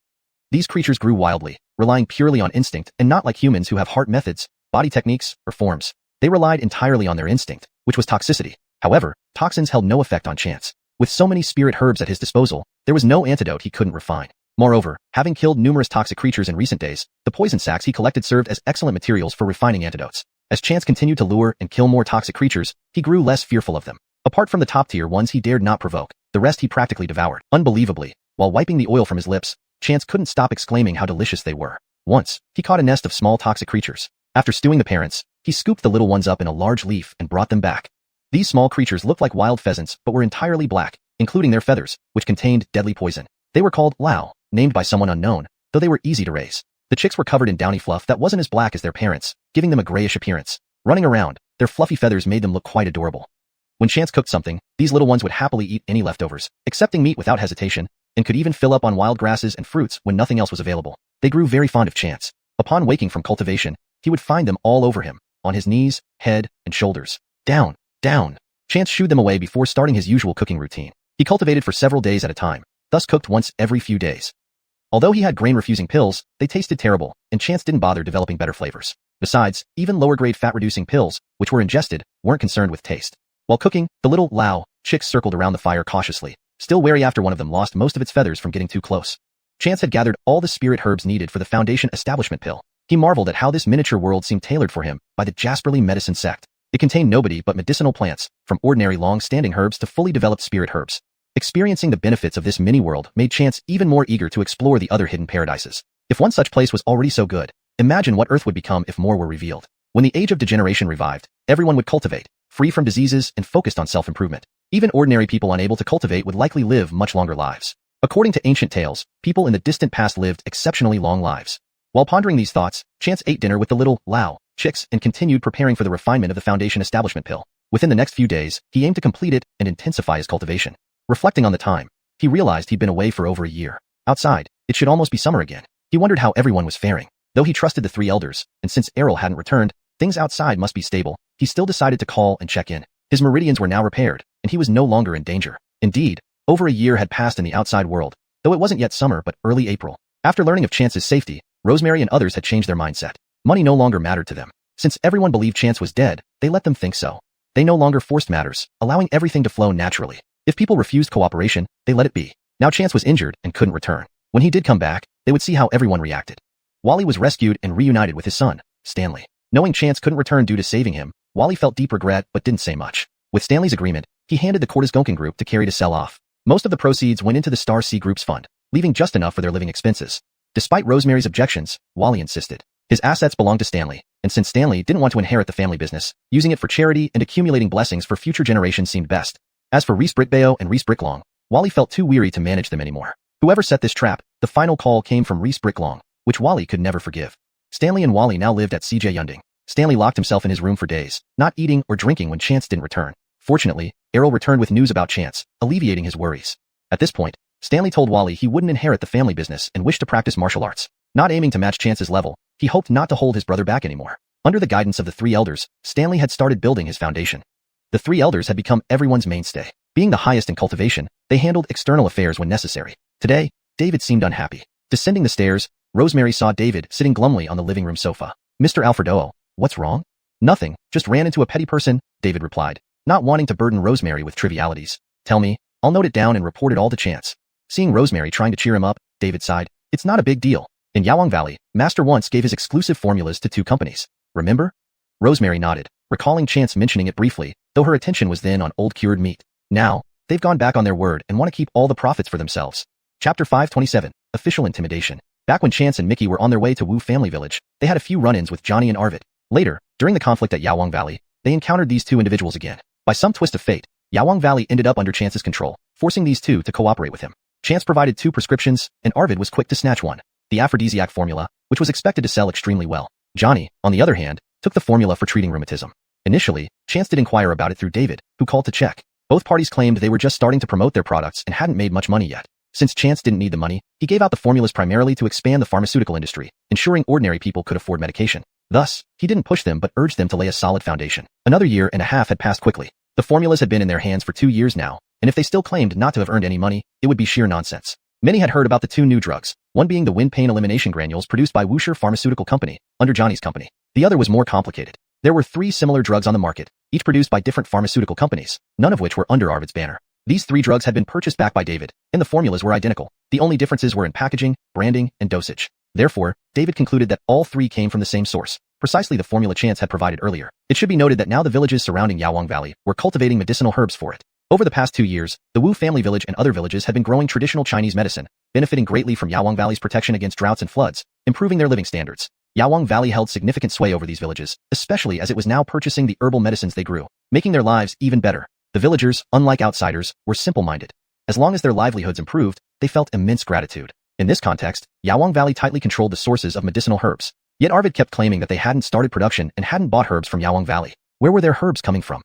These creatures grew wildly, relying purely on instinct and not like humans who have heart methods, body techniques, or forms. They relied entirely on their instinct, which was toxicity. However, toxins held no effect on Chance. With so many spirit herbs at his disposal, there was no antidote he couldn't refine. Moreover, having killed numerous toxic creatures in recent days, the poison sacs he collected served as excellent materials for refining antidotes. As Chance continued to lure and kill more toxic creatures, he grew less fearful of them. Apart from the top-tier ones he dared not provoke, the rest he practically devoured. Unbelievably, while wiping the oil from his lips, Chance couldn't stop exclaiming how delicious they were. Once, he caught a nest of small toxic creatures. After stewing the parents, he scooped the little ones up in a large leaf and brought them back. These small creatures looked like wild pheasants but were entirely black, including their feathers, which contained deadly poison. They were called Lao, named by someone unknown, though they were easy to raise. The chicks were covered in downy fluff that wasn't as black as their parents, giving them a grayish appearance. Running around, their fluffy feathers made them look quite adorable. When Chance cooked something, these little ones would happily eat any leftovers, accepting meat without hesitation, and could even fill up on wild grasses and fruits when nothing else was available. They grew very fond of Chance. Upon waking from cultivation, he would find them all over him, on his knees, head, and shoulders. Down, down. Chance shooed them away before starting his usual cooking routine. He cultivated for several days at a time, thus cooked once every few days. Although he had grain-refusing pills, they tasted terrible, and Chance didn't bother developing better flavors. Besides, even lower-grade fat-reducing pills, which were ingested, weren't concerned with taste. While cooking, the little Lao chicks circled around the fire cautiously, still wary after one of them lost most of its feathers from getting too close. Chance had gathered all the spirit herbs needed for the Foundation establishment pill. He marveled at how this miniature world seemed tailored for him by the Heavenly Medical Sect. It contained nobody but medicinal plants, from ordinary long-standing herbs to fully developed spirit herbs. Experiencing the benefits of this mini-world made Chance even more eager to explore the other hidden paradises. If one such place was already so good, imagine what Earth would become if more were revealed. When the age of degeneration revived, everyone would cultivate, free from diseases and focused on self-improvement. Even ordinary people unable to cultivate would likely live much longer lives. According to ancient tales, people in the distant past lived exceptionally long lives. While pondering these thoughts, Chance ate dinner with the little Lao chicks and continued preparing for the refinement of the Foundation establishment pill. Within the next few days, he aimed to complete it and intensify his cultivation. Reflecting on the time, he realized he'd been away for over a year. Outside, it should almost be summer again. He wondered how everyone was faring. Though he trusted the three elders, and since Heir hadn't returned, things outside must be stable, he still decided to call and check in. His meridians were now repaired, and he was no longer in danger. Indeed, over a year had passed in the outside world, though it wasn't yet summer but early April. After learning of Chance's safety, Rosemary and others had changed their mindset. Money no longer mattered to them. Since everyone believed Chance was dead, they let them think so. They no longer forced matters, allowing everything to flow naturally. If people refused cooperation, they let it be. Now Chance was injured and couldn't return. When he did come back, they would see how everyone reacted. Wally was rescued and reunited with his son, Stanley. Knowing Chance couldn't return due to saving him, Wally felt deep regret but didn't say much. With Stanley's agreement, he handed the Cortisgonkin group to Carrie to sell off. Most of the proceeds went into the Star C Group's fund, leaving just enough for their living expenses. Despite Rosemary's objections, Wally insisted. His assets belonged to Stanley, and since Stanley didn't want to inherit the family business, using it for charity and accumulating blessings for future generations seemed best. As for Reese Brickbayo and Reese Bricklong, Wally felt too weary to manage them anymore. Whoever set this trap, the final call came from Reese Bricklong, which Wally could never forgive. Stanley and Wally now lived at CJ Yunding. Stanley locked himself in his room for days, not eating or drinking when Chance didn't return. Fortunately, Errol returned with news about Chance, alleviating his worries. At this point, Stanley told Wally he wouldn't inherit the family business and wished to practice martial arts. Not aiming to match Chance's level, he hoped not to hold his brother back anymore. Under the guidance of the three elders, Stanley had started building his foundation. The three elders had become everyone's mainstay. Being the highest in cultivation, they handled external affairs when necessary. Today, David seemed unhappy. Descending the stairs, Rosemary saw David sitting glumly on the living room sofa. Mr. Alfredo, what's wrong? Nothing, just ran into a petty person, David replied, not wanting to burden Rosemary with trivialities. Tell me, I'll note it down and report it all to Chance. Seeing Rosemary trying to cheer him up, David sighed. It's not a big deal. In Yawang Valley, Master once gave his exclusive formulas to 2 companies. Remember? Rosemary nodded, recalling Chance mentioning it briefly, though her attention was then on old cured meat. Now, they've gone back on their word and want to keep all the profits for themselves. Chapter 527, Official Intimidation. Back when Chance and Mickey were on their way to Wu Family Village, they had a few run-ins with Johnny and Arvid. Later, during the conflict at Yawang Valley, they encountered these 2 individuals again. By some twist of fate, Yawang Valley ended up under Chance's control, forcing these 2 to cooperate with him. Chance provided 2 prescriptions, and Arvid was quick to snatch one, the aphrodisiac formula, which was expected to sell extremely well. Johnny, on the other hand, took the formula for treating rheumatism. Initially, Chance did inquire about it through David, who called to check. Both parties claimed they were just starting to promote their products and hadn't made much money yet. Since Chance didn't need the money, he gave out the formulas primarily to expand the pharmaceutical industry, ensuring ordinary people could afford medication. Thus, he didn't push them but urged them to lay a solid foundation. Another year and a half had passed quickly. The formulas had been in their hands for 2 years now, and if they still claimed not to have earned any money, it would be sheer nonsense. Many had heard about the 2 new drugs, one being the wind pain elimination granules produced by Wuxia Pharmaceutical Company, under Johnny's company. The other was more complicated. There were 3 similar drugs on the market, each produced by different pharmaceutical companies, none of which were under Arvid's banner. These 3 drugs had been purchased back by David, and the formulas were identical. The only differences were in packaging, branding, and dosage. Therefore, David concluded that all 3 came from the same source, precisely the formula Chance had provided earlier. It should be noted that now the villages surrounding Yawang Valley were cultivating medicinal herbs for it. Over the past 2 years, the Wu family village and other villages had been growing traditional Chinese medicine, benefiting greatly from Yawang Valley's protection against droughts and floods, improving their living standards. Yawang Valley held significant sway over these villages, especially as it was now purchasing the herbal medicines they grew, making their lives even better. The villagers, unlike outsiders, were simple-minded. As long as their livelihoods improved, they felt immense gratitude. In this context, Yawang Valley tightly controlled the sources of medicinal herbs. Yet Arvid kept claiming that they hadn't started production and hadn't bought herbs from Yawang Valley. Where were their herbs coming from?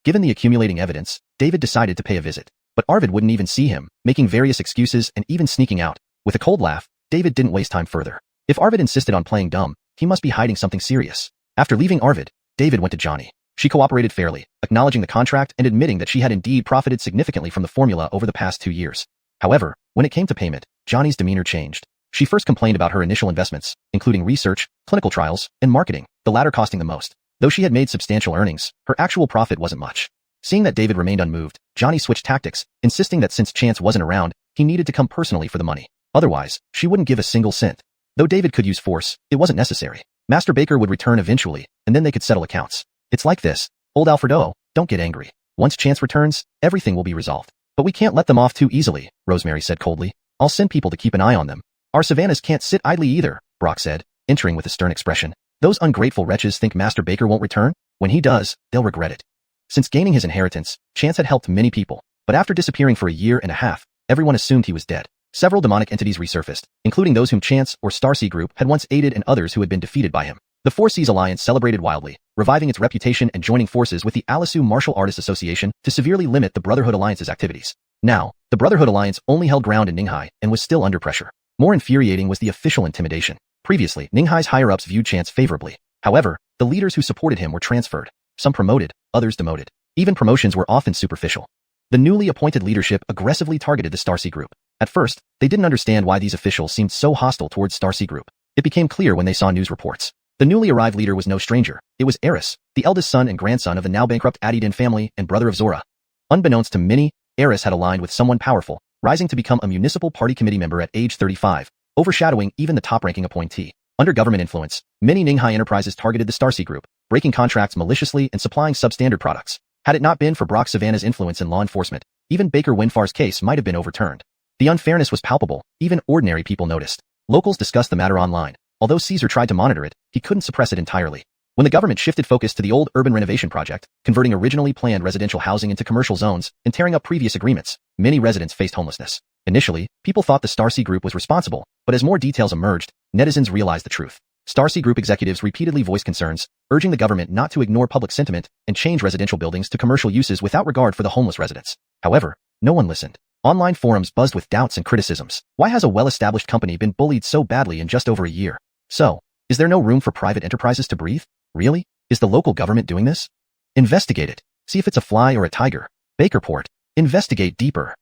Given the accumulating evidence, David decided to pay a visit. But Arvid wouldn't even see him, making various excuses and even sneaking out. With a cold laugh, David didn't waste time further. If Arvid insisted on playing dumb, he must be hiding something serious. After leaving Arvid, David went to Johnny. She cooperated fairly, acknowledging the contract and admitting that she had indeed profited significantly from the formula over the past 2 years. However, when it came to payment, Johnny's demeanor changed. She first complained about her initial investments, including research, clinical trials, and marketing, the latter costing the most. Though she had made substantial earnings, her actual profit wasn't much. Seeing that David remained unmoved, Johnny switched tactics, insisting that since Chance wasn't around, he needed to come personally for the money. Otherwise, she wouldn't give a single cent. Though David could use force, it wasn't necessary. Master Baker would return eventually, and then they could settle accounts. It's like this. Old Alfredo, don't get angry. Once Chance returns, everything will be resolved. But we can't let them off too easily, Rosemary said coldly. I'll send people to keep an eye on them. Our Savannahs can't sit idly either, Brock said, entering with a stern expression. Those ungrateful wretches think Master Baker won't return? When he does, they'll regret it. Since gaining his inheritance, Chance had helped many people, but after disappearing for a year and a half, everyone assumed he was dead. Several demonic entities resurfaced, including those whom Chance or Starseed Group had once aided and others who had been defeated by him. The Four Seas Alliance celebrated wildly, reviving its reputation and joining forces with the Alisu Martial Artists Association to severely limit the Brotherhood Alliance's activities. Now, the Brotherhood Alliance only held ground in Ninghai and was still under pressure. More infuriating was the official intimidation. Previously, Ninghai's higher-ups viewed Chance favorably. However, the leaders who supported him were transferred. Some promoted, others demoted. Even promotions were often superficial. The newly appointed leadership aggressively targeted the Starseed Group. At first, they didn't understand why these officials seemed so hostile towards Starseed Group. It became clear when they saw news reports. The newly arrived leader was no stranger. It was Eris, the eldest son and grandson of the now bankrupt Adidin family and brother of Zora. Unbeknownst to many, Eris had aligned with someone powerful, rising to become a municipal party committee member at age 35, overshadowing even the top-ranking appointee. Under government influence, many Ninghai enterprises targeted the Starseed Group, breaking contracts maliciously and supplying substandard products. Had it not been for Brock Savannah's influence in law enforcement, even Baker Winfar's case might have been overturned. The unfairness was palpable, even ordinary people noticed. Locals discussed the matter online. Although Caesar tried to monitor it, he couldn't suppress it entirely. When the government shifted focus to the old urban renovation project, converting originally planned residential housing into commercial zones and tearing up previous agreements, many residents faced homelessness. Initially, people thought the Starseed Group was responsible, but as more details emerged, netizens realized the truth. Starseed Group executives repeatedly voiced concerns, urging the government not to ignore public sentiment and change residential buildings to commercial uses without regard for the homeless residents. However, no one listened. Online forums buzzed with doubts and criticisms. Why has a well-established company been bullied so badly in just over a year? So, is there no room for private enterprises to breathe? Really? Is the local government doing this? Investigate it. See if it's a fly or a tiger. Bakerport. Investigate deeper.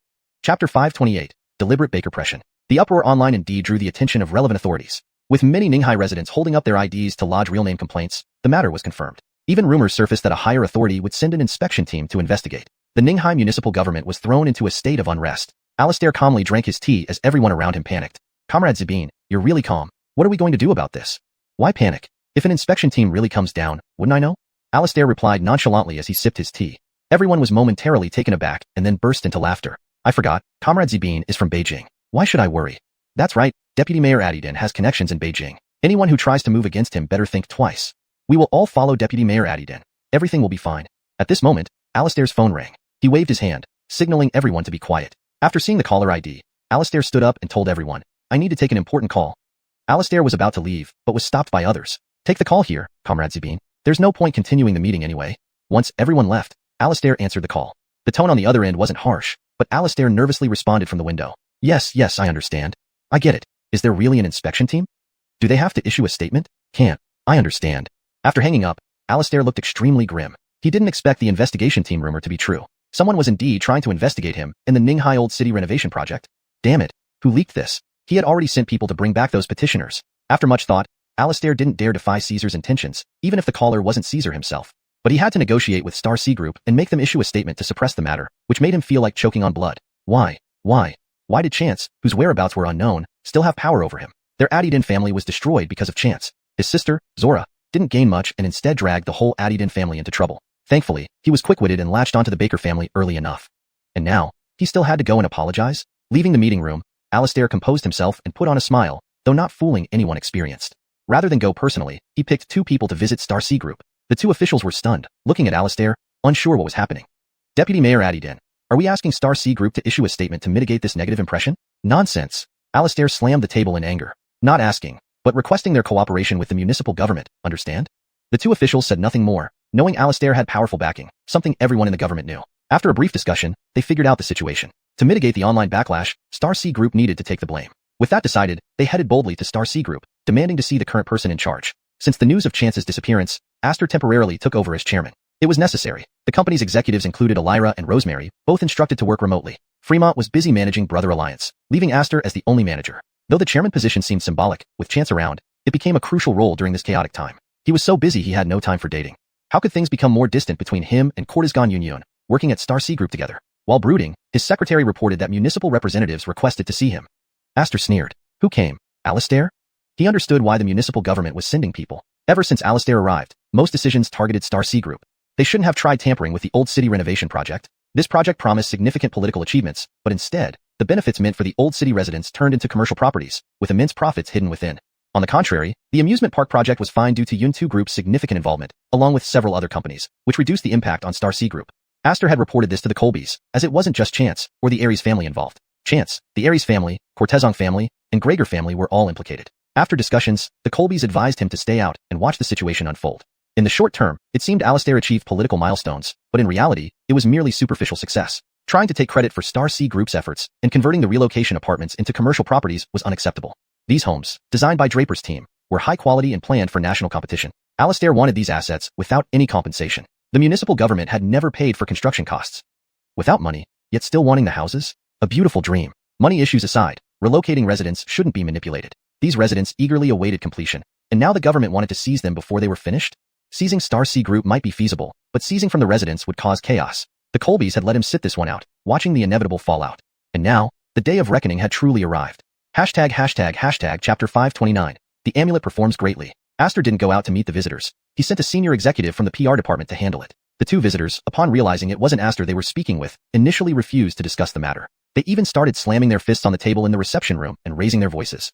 Chapter 528. Deliberate Bakerpression. The uproar online indeed drew the attention of relevant authorities. With many Ninghai residents holding up their IDs to lodge real-name complaints, the matter was confirmed. Even rumors surfaced that a higher authority would send an inspection team to investigate. The Ninghai municipal government was thrown into a state of unrest. Alistair calmly drank his tea as everyone around him panicked. Comrade Zabine, you're really calm. What are we going to do about this? Why panic? If an inspection team really comes down, wouldn't I know? Alistair replied nonchalantly as he sipped his tea. Everyone was momentarily taken aback and then burst into laughter. I forgot, Comrade Zabine is from Beijing. Why should I worry? That's right, Deputy Mayor Adidin has connections in Beijing. Anyone who tries to move against him better think twice. We will all follow Deputy Mayor Adidin. Everything will be fine. At this moment, Alistair's phone rang. He waved his hand, signaling everyone to be quiet. After seeing the caller ID, Alistair stood up and told everyone, I need to take an important call. Alistair was about to leave, but was stopped by others. Take the call here, Comrade Zabine. There's no point continuing the meeting anyway. Once everyone left, Alistair answered the call. The tone on the other end wasn't harsh, but Alistair nervously responded from the window. Yes, I understand. I get it. Is there really an inspection team? Do they have to issue a statement? Can't. I understand. After hanging up, Alistair looked extremely grim. He didn't expect the investigation team rumor to be true. Someone was indeed trying to investigate him in the Ninghai Old City renovation project. Damn it. Who leaked this? He had already sent people to bring back those petitioners. After much thought, Alistair didn't dare defy Caesar's intentions, even if the caller wasn't Caesar himself. But he had to negotiate with Starseed Group and make them issue a statement to suppress the matter, which made him feel like choking on blood. Why? Why did Chance, whose whereabouts were unknown, still have power over him? Their Adidin family was destroyed because of Chance. His sister, Zora, didn't gain much and instead dragged the whole Adidin family into trouble. Thankfully, he was quick-witted and latched onto the Baker family early enough. And now, he still had to go and apologize? Leaving the meeting room, Alistair composed himself and put on a smile, though not fooling anyone experienced. Rather than go personally, he picked 2 people to visit Starseed Group. The 2 officials were stunned, looking at Alistair, unsure what was happening. Deputy Mayor Adidin, are we asking Starseed Group to issue a statement to mitigate this negative impression? Nonsense. Alistair slammed the table in anger, not asking, but requesting their cooperation with the municipal government, understand? The two officials said nothing more, knowing Alistair had powerful backing, something everyone in the government knew. After a brief discussion, they figured out the situation. To mitigate the online backlash, Star C Group needed to take the blame. With that decided, they headed boldly to Star C Group, demanding to see the current person in charge. Since the news of Chance's disappearance, Aster temporarily took over as chairman. It was necessary. The company's executives included Elira and Rosemary, both instructed to work remotely. Fremont was busy managing Brother Alliance, leaving Aster as the only manager. Though the chairman position seemed symbolic, with Chance around, it became a crucial role during this chaotic time. He was so busy he had no time for dating. How could things become more distant between him and Cortizgon Union, working at Star C Group together? While brooding, his secretary reported that municipal representatives requested to see him. Aster sneered. Who came? Alistair? He understood why the municipal government was sending people. Ever since Alistair arrived, most decisions targeted Star C Group. They shouldn't have tried tampering with the old city renovation project. This project promised significant political achievements, but instead, the benefits meant for the old city residents turned into commercial properties, with immense profits hidden within. On the contrary, the amusement park project was fined due to Yun 2 Group's significant involvement, along with several other companies, which reduced the impact on Star C Group. Aster had reported this to the Colbys, as it wasn't just Chance, or the Aries family involved. Chance, the Aries family, Cortezong family, and Gregor family were all implicated. After discussions, the Colbys advised him to stay out and watch the situation unfold. In the short term, it seemed Alistair achieved political milestones, but in reality, it was merely superficial success. Trying to take credit for Star C Group's efforts and converting the relocation apartments into commercial properties was unacceptable. These homes, designed by Draper's team, were high quality and planned for national competition. Alistair wanted these assets without any compensation. The municipal government had never paid for construction costs. Without money, yet still wanting the houses? A beautiful dream. Money issues aside, relocating residents shouldn't be manipulated. These residents eagerly awaited completion, and now the government wanted to seize them before they were finished? Seizing Star C Group might be feasible, but seizing from the residents would cause chaos. The Colbys had let him sit this one out, watching the inevitable fallout. And now, the day of reckoning had truly arrived. Chapter 529. The amulet performs greatly. Aster didn't go out to meet the visitors. He sent a senior executive from the PR department to handle it. The two visitors, upon realizing it wasn't Aster they were speaking with, initially refused to discuss the matter. They even started slamming their fists on the table in the reception room and raising their voices.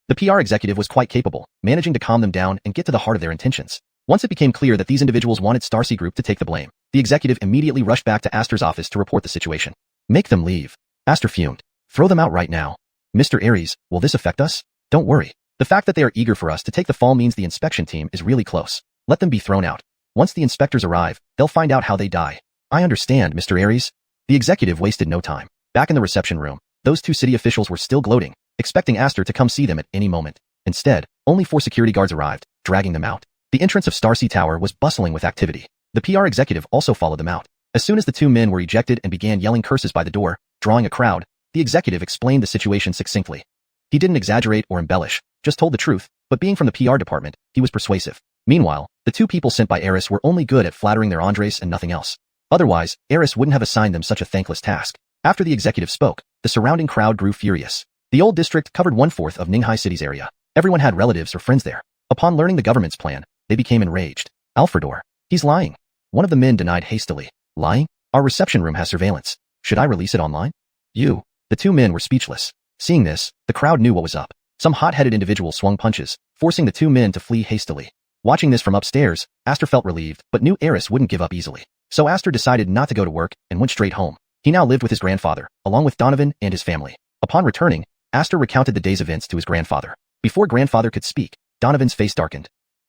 The PR executive was quite capable, managing to calm them down and get to the heart of their intentions. Once it became clear that these individuals wanted Star C Group to take the blame, the executive immediately rushed back to Aster's office to report the situation. Make them leave. Aster fumed. Throw them out right now. Mr. Aries, will this affect us? Don't worry. The fact that they are eager for us to take the fall means the inspection team is really close. Let them be thrown out. Once the inspectors arrive, they'll find out how they die. I understand, Mr. Aries. The executive wasted no time. Back in the reception room, those two city officials were still gloating, expecting Aster to come see them at any moment. Instead, only 4 security guards arrived, dragging them out. The entrance of Star C Tower was bustling with activity. The PR executive also followed them out. As soon as the two men were ejected and began yelling curses by the door, drawing a crowd, the executive explained the situation succinctly. He didn't exaggerate or embellish, just told the truth, but being from the PR department, he was persuasive. Meanwhile, the two people sent by Eris were only good at flattering their Andres and nothing else. Otherwise, Eris wouldn't have assigned them such a thankless task. After the executive spoke, the surrounding crowd grew furious. The old district covered 1/4 of Ninghai City's area. Everyone had relatives or friends there. Upon learning the government's plan, they became enraged. Alfredor. He's lying. One of the men denied hastily. Lying? Our reception room has surveillance. Should I release it online? You. The two men were speechless. Seeing this, the crowd knew what was up. Some hot-headed individual swung punches, forcing the two men to flee hastily. Watching this from upstairs, Aster felt relieved, but knew Eris wouldn't give up easily. So Aster decided not to go to work and went straight home. He now lived with his grandfather, along with Donovan and his family. Upon returning, Aster recounted the day's events to his grandfather. Before grandfather could speak, Donovan's face darkened.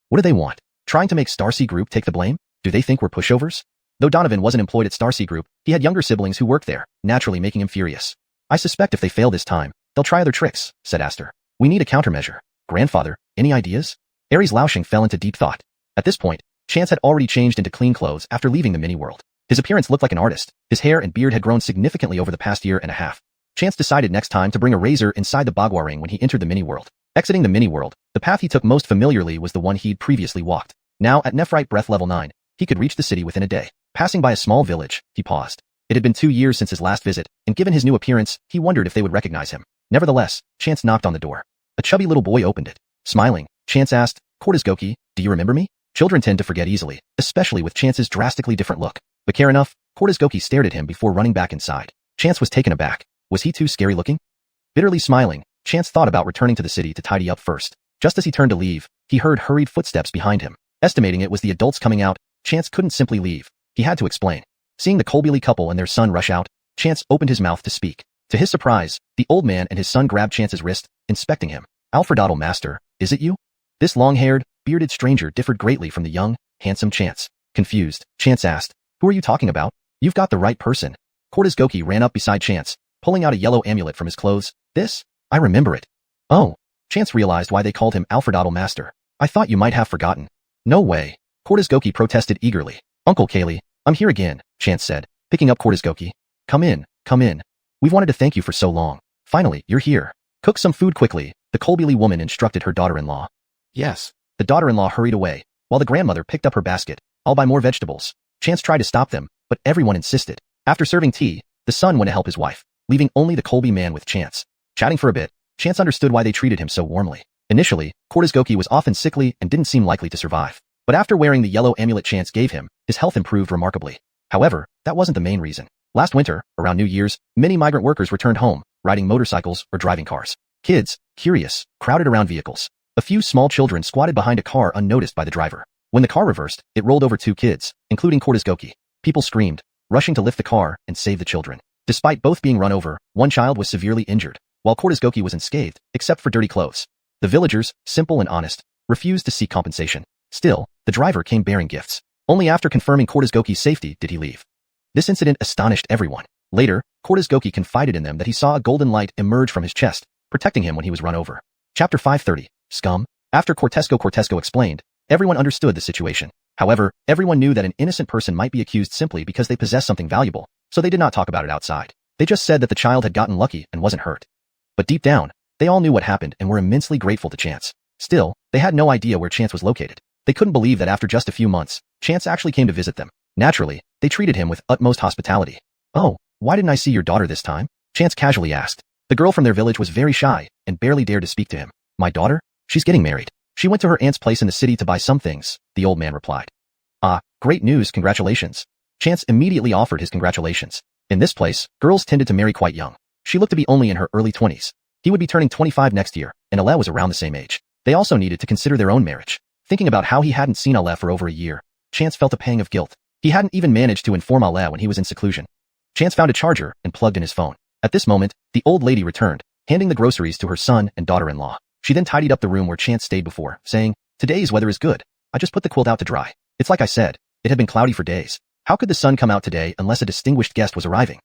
What do they want? Trying to make Star C Group take the blame? Do they think we're pushovers? Though Donovan wasn't employed at Star C Group, he had younger siblings who worked there, naturally making him furious. I suspect if they fail this time, they'll try other tricks, said Aster. We need a countermeasure. Grandfather, any ideas? Aries Lausching fell into deep thought. At this point, Chance had already changed into clean clothes after leaving the mini-world. His appearance looked like an artist. His hair and beard had grown significantly over the past year and a half. Chance decided next time to bring a razor inside the Bagua ring when he entered the mini-world. Exiting the mini-world, the path he took most familiarly was the one he'd previously walked. Now, at Nephrite Breath Level 9, he could reach the city within a day. Passing by a small village, he paused. It had been 2 years since his last visit, and given his new appearance, he wondered if they would recognize him. Nevertheless, Chance knocked on the door. A chubby little boy opened it. Smiling, Chance asked, Cortizgoki, do you remember me? Children tend to forget easily, especially with Chance's drastically different look. But care enough, Cortizgoki stared at him before running back inside. Chance was taken aback. Was he too scary looking? Bitterly smiling, Chance thought about returning to the city to tidy up first. Just as he turned to leave, he heard hurried footsteps behind him. Estimating it was the adults coming out, Chance couldn't simply leave. He had to explain. Seeing the Colbily couple and their son rush out, Chance opened his mouth to speak. To his surprise, the old man and his son grabbed Chance's wrist, inspecting him. Alfredaddle master, is it you? This long-haired, bearded stranger differed greatly from the young, handsome Chance. Confused, Chance asked, who are you talking about? You've got the right person. Prodigy ran up beside Chance, pulling out a yellow amulet from his clothes. This? I remember it. Oh. Chance realized why they called him Alfredaddle master. I thought you might have forgotten. No way. Prodigy protested eagerly. Uncle Kaylee, I'm here again, Chance said, picking up Prodigy. Come in, come in. We've wanted to thank you for so long. Finally, you're here. Cook some food quickly, the Colbylee woman instructed her daughter-in-law. Yes. The daughter-in-law hurried away, while the grandmother picked up her basket. I'll buy more vegetables. Chance tried to stop them, but everyone insisted. After serving tea, the son went to help his wife, leaving only the Colby man with Chance. Chatting for a bit, Chance understood why they treated him so warmly. Initially, Prodigy was often sickly and didn't seem likely to survive. But after wearing the yellow amulet Chance gave him, his health improved remarkably. However, that wasn't the main reason. Last winter, around New Year's, many migrant workers returned home, riding motorcycles or driving cars. Kids, curious, crowded around vehicles. A few small children squatted behind a car unnoticed by the driver. When the car reversed, it rolled over 2 kids, including Prodigy. People screamed, rushing to lift the car and save the children. Despite both being run over, one child was severely injured, while Prodigy was unscathed, except for dirty clothes. The villagers, simple and honest, refused to seek compensation. Still, the driver came bearing gifts. Only after confirming Prodigy's safety did he leave. This incident astonished everyone. Later, Prodigy confided in them that he saw a golden light emerge from his chest, protecting him when he was run over. Chapter 530, Scum. After Cortesco explained, everyone understood the situation. However, everyone knew that an innocent person might be accused simply because they possessed something valuable, so they did not talk about it outside. They just said that the child had gotten lucky and wasn't hurt. But deep down, they all knew what happened and were immensely grateful to Chance. Still, they had no idea where Chance was located. They couldn't believe that after just a few months, Chance actually came to visit them. Naturally, they treated him with utmost hospitality. Oh, why didn't I see your daughter this time? Chance casually asked. The girl from their village was very shy and barely dared to speak to him. My daughter? She's getting married. She went to her aunt's place in the city to buy some things, the old man replied. Ah, great news, congratulations. Chance immediately offered his congratulations. In this place, girls tended to marry quite young. She looked to be only in her early 20s. He would be turning 25 next year, and Ale was around the same age. They also needed to consider their own marriage. Thinking about how he hadn't seen Ale for over a year, Chance felt a pang of guilt. He hadn't even managed to inform Ale when he was in seclusion. Chance found a charger and plugged in his phone. At this moment, the old lady returned, handing the groceries to her son and daughter-in-law. She then tidied up the room where Chance stayed before, saying, Today's weather is good. I just put the quilt out to dry. It's like I said, it had been cloudy for days. How could the sun come out today unless a distinguished guest was arriving?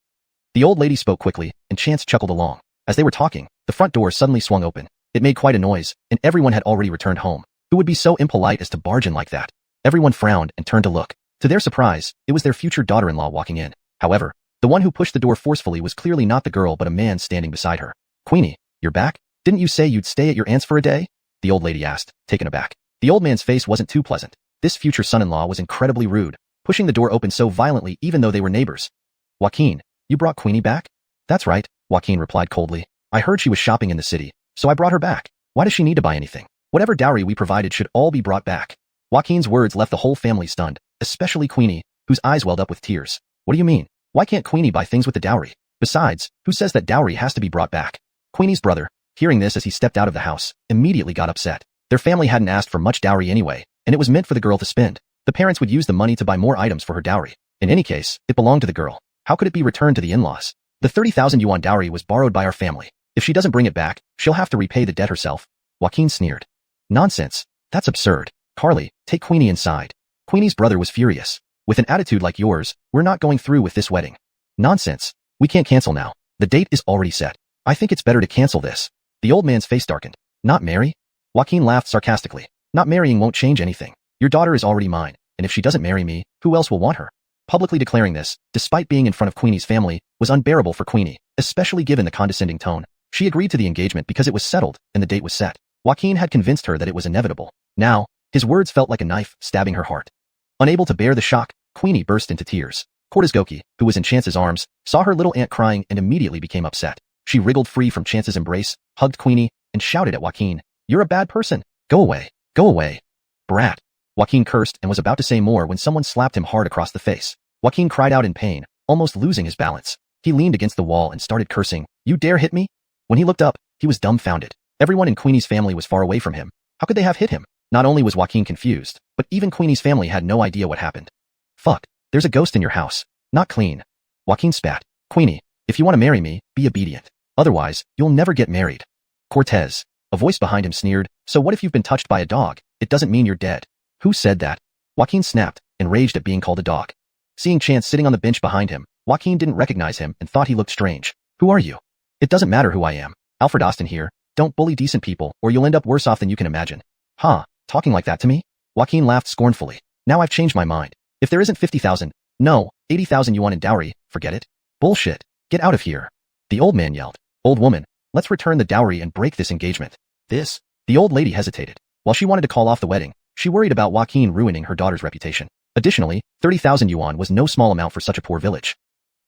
The old lady spoke quickly, and Chance chuckled along. As they were talking, the front door suddenly swung open. It made quite a noise, and everyone had already returned home. Who would be so impolite as to barge in like that? Everyone frowned and turned to look. To their surprise, it was their future daughter-in-law walking in. However, the one who pushed the door forcefully was clearly not the girl but a man standing beside her. Queenie, you're back? Didn't you say you'd stay at your aunt's for a day? The old lady asked, taken aback. The old man's face wasn't too pleasant. This future son-in-law was incredibly rude, pushing the door open so violently even though they were neighbors. Joaquin, you brought Queenie back? That's right, Joaquin replied coldly. I heard she was shopping in the city, so I brought her back. Why does she need to buy anything? Whatever dowry we provided should all be brought back. Joaquin's words left the whole family stunned, especially Queenie, whose eyes welled up with tears. What do you mean? Why can't Queenie buy things with the dowry? Besides, who says that dowry has to be brought back? Queenie's brother, hearing this as he stepped out of the house, immediately got upset. Their family hadn't asked for much dowry anyway, and it was meant for the girl to spend. The parents would use the money to buy more items for her dowry. In any case, it belonged to the girl. How could it be returned to the in-laws? The 30,000 yuan dowry was borrowed by our family. If she doesn't bring it back, she'll have to repay the debt herself. Joaquin sneered. Nonsense. That's absurd. Carly, take Queenie inside. Queenie's brother was furious. With an attitude like yours, we're not going through with this wedding. Nonsense. We can't cancel now. The date is already set. I think it's better to cancel this. The old man's face darkened. Not marry? Joaquin laughed sarcastically. Not marrying won't change anything. Your daughter is already mine, and if she doesn't marry me, who else will want her? Publicly declaring this, despite being in front of Queenie's family, was unbearable for Queenie, especially given the condescending tone. She agreed to the engagement because it was settled and the date was set. Joaquin had convinced her that it was inevitable. Now, his words felt like a knife stabbing her heart. Unable to bear the shock, Queenie burst into tears. Prodigy, who was in Chance's arms, saw her little aunt crying and immediately became upset. She wriggled free from Chance's embrace, hugged Queenie, and shouted at Joaquin, "You're a bad person. Go away. Go away. Brat." Joaquin cursed and was about to say more when someone slapped him hard across the face. Joaquin cried out in pain, almost losing his balance. He leaned against the wall and started cursing, "You dare hit me?" When he looked up, he was dumbfounded. Everyone in Queenie's family was far away from him. How could they have hit him? Not only was Joaquin confused, but even Queenie's family had no idea what happened. Fuck, there's a ghost in your house. Not clean. Joaquin spat. Queenie, If you want to marry me, be obedient. Otherwise, you'll never get married. Cortez. A voice behind him sneered, so what if you've been touched by a dog? It doesn't mean you're dead. Who said that? Joaquin snapped, enraged at being called a dog. Seeing Chance sitting on the bench behind him, Joaquin didn't recognize him and thought he looked strange. Who are you? It doesn't matter who I am. Alfred Austin here. Don't bully decent people, or you'll end up worse off than you can imagine. Huh, talking like that to me? Joaquin laughed scornfully. Now I've changed my mind. If there isn't 50,000, no, 80,000 yuan in dowry, forget it. Bullshit. Get out of here. The old man yelled. Old woman, let's return the dowry and break this engagement. This? The old lady hesitated. While she wanted to call off the wedding, she worried about Joaquin ruining her daughter's reputation. Additionally, 30,000 yuan was no small amount for such a poor village.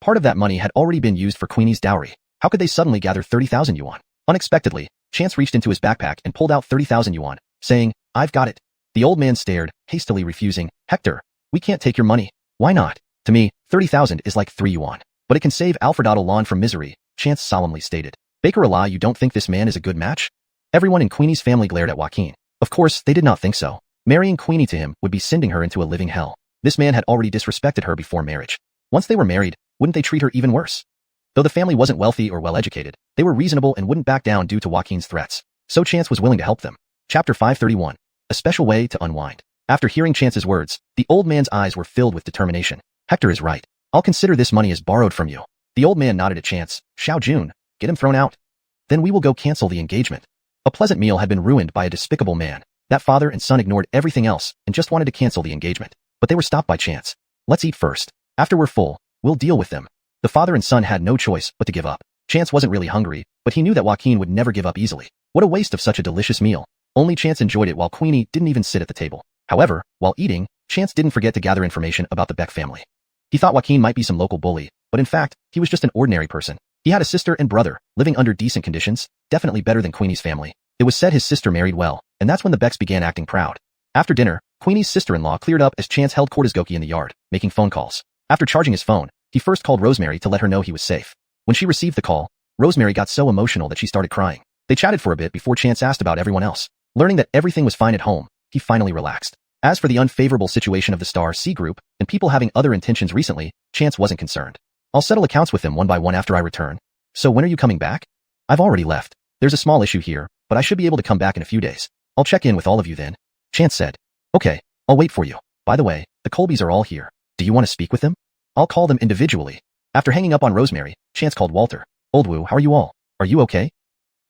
Part of that money had already been used for Queenie's dowry. How could they suddenly gather 30,000 yuan? Unexpectedly, Chance reached into his backpack and pulled out 30,000 yuan, saying, I've got it. The old man stared, hastily refusing. Hector, we can't take your money. Why not? To me, 30,000 is like 3 yuan. But it can save Alfredo Lon from misery, Chance solemnly stated. Baker Allah, you don't think this man is a good match? Everyone in Queenie's family glared at Joaquin. Of course, they did not think so. Marrying Queenie to him would be sending her into a living hell. This man had already disrespected her before marriage. Once they were married, wouldn't they treat her even worse? Though the family wasn't wealthy or well-educated, they were reasonable and wouldn't back down due to Joaquin's threats. So Chance was willing to help them. Chapter 531. A special way to unwind. After hearing Chance's words, the old man's eyes were filled with determination. Hector is right. I'll consider this money as borrowed from you. The old man nodded at Chance. Xiao Jun, get him thrown out. Then we will go cancel the engagement. A pleasant meal had been ruined by a despicable man. That father and son ignored everything else and just wanted to cancel the engagement. But they were stopped by Chance. Let's eat first. After we're full, we'll deal with them. The father and son had no choice but to give up. Chance wasn't really hungry, but he knew that Joaquin would never give up easily. What a waste of such a delicious meal. Only Chance enjoyed it while Queenie didn't even sit at the table. However, while eating, Chance didn't forget to gather information about the Beck family. He thought Joaquin might be some local bully, but in fact, he was just an ordinary person. He had a sister and brother, living under decent conditions, definitely better than Queenie's family. It was said his sister married well, and that's when the Becks began acting proud. After dinner, Queenie's sister-in-law cleared up as Chance held Cortezgoki in the yard, making phone calls. After charging his phone, he first called Rosemary to let her know he was safe. When she received the call, Rosemary got so emotional that she started crying. They chatted for a bit before Chance asked about everyone else. Learning that everything was fine at home, he finally relaxed. As for the unfavorable situation of the Star C group and people having other intentions recently, Chance wasn't concerned. I'll settle accounts with them one by one after I return. So when are you coming back? I've already left. There's a small issue here, but I should be able to come back in a few days. I'll check in with all of you then. Chance said. Okay, I'll wait for you. By the way, the Colbys are all here. Do you want to speak with them? I'll call them individually. After hanging up on Rosemary, Chance called Walter. Old Wu, how are you all? Are you okay?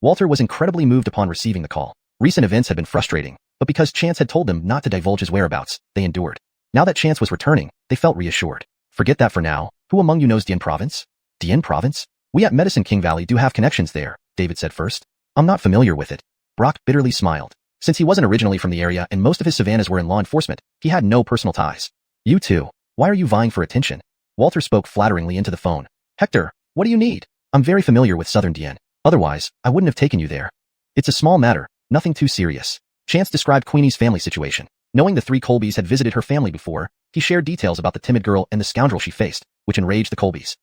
Walter was incredibly moved upon receiving the call. Recent events had been frustrating, but because Chance had told them not to divulge his whereabouts, they endured. Now that Chance was returning, they felt reassured. Forget that for now. Who among you knows Dien Province? Dien Province? We at Medicine King Valley do have connections there, David said first. I'm not familiar with it. Brock bitterly smiled. Since he wasn't originally from the area and most of his savannas were in law enforcement, he had no personal ties. You too. Why are you vying for attention? Walter spoke flatteringly into the phone. Hector, what do you need? I'm very familiar with Southern Dien. Otherwise, I wouldn't have taken you there. It's a small matter, nothing too serious. Chance described Queenie's family situation. Knowing the 3 Colbys had visited her family before, he shared details about the timid girl and the scoundrel she faced, which enraged the Colbys.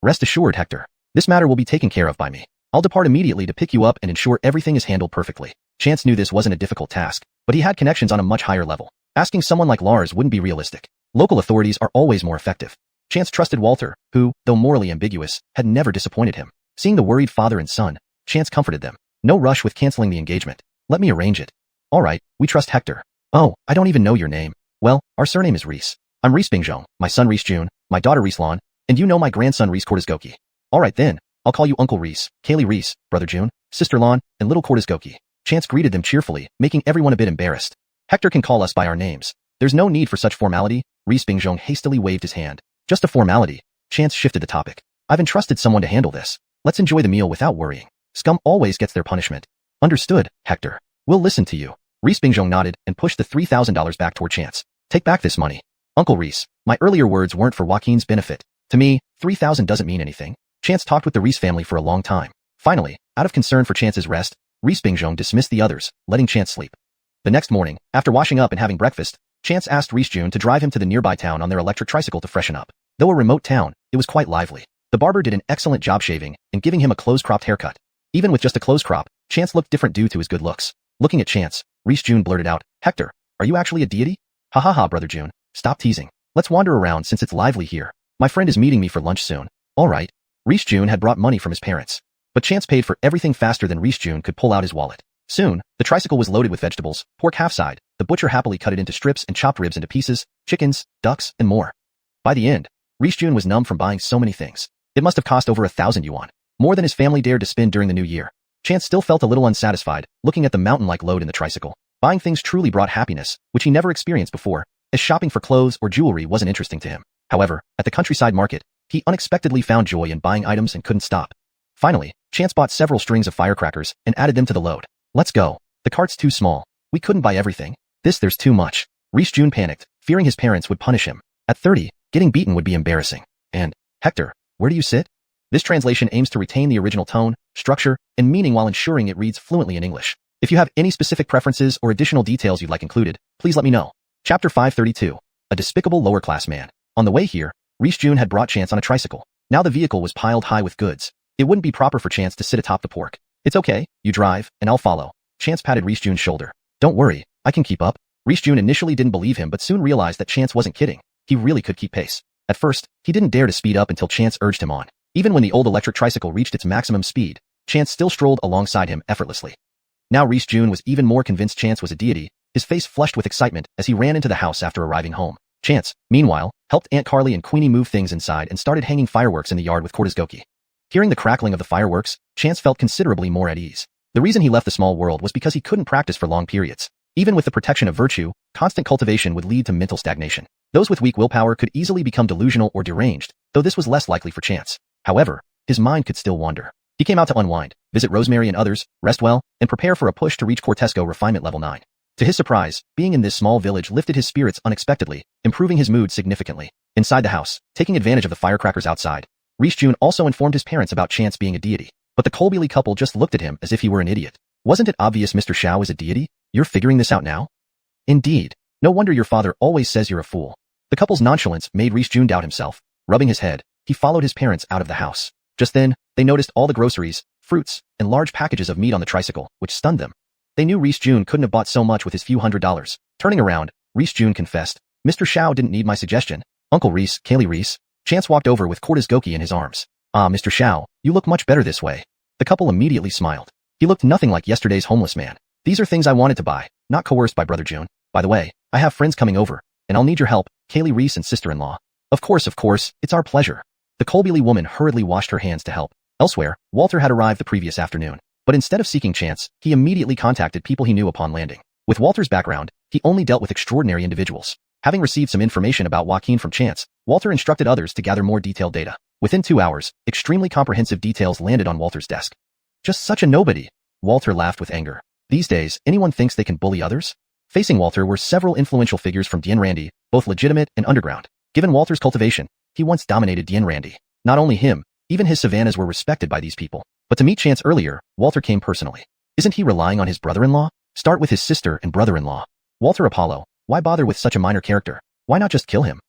Rest assured, Hector. This matter will be taken care of by me. I'll depart immediately to pick you up and ensure everything is handled perfectly. Chance knew this wasn't a difficult task, but he had connections on a much higher level. Asking someone like Lars wouldn't be realistic. Local authorities are always more effective. Chance trusted Walter, who, though morally ambiguous, had never disappointed him. Seeing the worried father and son, Chance comforted them. No rush with canceling the engagement. Let me arrange it. All right, we trust Hector. Oh, I don't even know your name. Well, our surname is Reese. I'm Reese Bingjong, my son Reese June, my daughter Reese Lon, and you know my grandson Reese Cortezgoki. All right then, I'll call you Uncle Reese, Kaylee Reese, Brother June, Sister Lon, and Little Cortezgoki. Chance greeted them cheerfully, making everyone a bit embarrassed. Hector can call us by our names. There's no need for such formality. Reese Bingjong hastily waved his hand. Just a formality. Chance shifted the topic. I've entrusted someone to handle this. Let's enjoy the meal without worrying. Scum always gets their punishment. Understood, Hector. We'll listen to you. Reese Bingjong nodded and pushed the $3,000 back toward Chance. Take back this money. Uncle Reese, my earlier words weren't for Joaquin's benefit. To me, 3,000 doesn't mean anything. Chance talked with the Reese family for a long time. Finally, out of concern for Chance's rest, Reese Bingjong dismissed the others, letting Chance sleep. The next morning, after washing up and having breakfast, Chance asked Reese June to drive him to the nearby town on their electric tricycle to freshen up. Though a remote town, it was quite lively. The barber did an excellent job shaving and giving him a close-cropped haircut. Even with just a close crop, Chance looked different due to his good looks. Looking at Chance, Reese June blurted out, Hector, are you actually a deity? Ha ha ha, Brother June. Stop teasing. Let's wander around since it's lively here. My friend is meeting me for lunch soon. All right. Reese June had brought money from his parents, but Chance paid for everything faster than Reese June could pull out his wallet. Soon, the tricycle was loaded with vegetables, pork half-side. The butcher happily cut it into strips and chopped ribs into pieces, chickens, ducks, and more. By the end, Reese June was numb from buying so many things. It must have cost over 1,000 yuan, more than his family dared to spend during the new year. Chance still felt a little unsatisfied, looking at the mountain-like load in the tricycle. Buying things truly brought happiness, which he never experienced before, as shopping for clothes or jewelry wasn't interesting to him. However, at the countryside market, he unexpectedly found joy in buying items and couldn't stop. Finally, Chance bought several strings of firecrackers and added them to the load. Let's go. The cart's too small. We couldn't buy everything. There's too much. Reese June panicked, fearing his parents would punish him. At 30, getting beaten would be embarrassing. And, Hector, where do you sit? This translation aims to retain the original tone, structure, and meaning while ensuring it reads fluently in English. If you have any specific preferences or additional details you'd like included, please let me know. Chapter 532. A despicable lower-class man. On the way here, Reese June had brought Chance on a tricycle. Now the vehicle was piled high with goods. It wouldn't be proper for Chance to sit atop the pork. It's okay, you drive, and I'll follow. Chance patted Reese June's shoulder. Don't worry, I can keep up. Reese June initially didn't believe him but soon realized that Chance wasn't kidding. He really could keep pace. At first, he didn't dare to speed up until Chance urged him on. Even when the old electric tricycle reached its maximum speed, Chance still strolled alongside him effortlessly. Now Reese June was even more convinced Chance was a deity, his face flushed with excitement as he ran into the house after arriving home. Chance, meanwhile, helped Aunt Carly and Queenie move things inside and started hanging fireworks in the yard with Prodigy. Hearing the crackling of the fireworks, Chance felt considerably more at ease. The reason he left the small world was because he couldn't practice for long periods. Even with the protection of virtue, constant cultivation would lead to mental stagnation. Those with weak willpower could easily become delusional or deranged, though this was less likely for Chance. However, his mind could still wander. He came out to unwind, visit Rosemary and others, rest well, and prepare for a push to reach Cortesco Refinement Level 9. To his surprise, being in this small village lifted his spirits unexpectedly, improving his mood significantly. Inside the house, taking advantage of the firecrackers outside, Reese June also informed his parents about Chance being a deity. But the Colbylee couple just looked at him as if he were an idiot. Wasn't it obvious Mr. Xiao is a deity? You're figuring this out now? Indeed. No wonder your father always says you're a fool. The couple's nonchalance made Reese June doubt himself. Rubbing his head, he followed his parents out of the house. Just then, they noticed all the groceries, fruits, and large packages of meat on the tricycle, which stunned them. They knew Reese June couldn't have bought so much with his few $100s. Turning around, Reese June confessed, Mr. Xiao didn't need my suggestion. Uncle Reese, Kaylee Reese. Chance walked over with Prodigy in his arms. Ah, Mr. Xiao, you look much better this way. The couple immediately smiled. He looked nothing like yesterday's homeless man. These are things I wanted to buy, not coerced by Brother June. By the way, I have friends coming over, and I'll need your help, Kaylee Reese and sister-in-law. Of course, it's our pleasure. The Colbylee woman hurriedly washed her hands to help. Elsewhere, Walter had arrived the previous afternoon. But instead of seeking Chance, he immediately contacted people he knew upon landing. With Walter's background, he only dealt with extraordinary individuals. Having received some information about Joaquin from Chance, Walter instructed others to gather more detailed data. Within 2 hours, extremely comprehensive details landed on Walter's desk. Just such a nobody. Walter laughed with anger. These days, anyone thinks they can bully others? Facing Walter were several influential figures from Dien Randy, both legitimate and underground. Given Walter's cultivation, he once dominated Dien Randy. Not only him, even his savannas were respected by these people. But to meet Chance earlier, Walter came personally. Isn't he relying on his brother-in-law? Start with his sister and brother-in-law. Walter Apollo, why bother with such a minor character? Why not just kill him?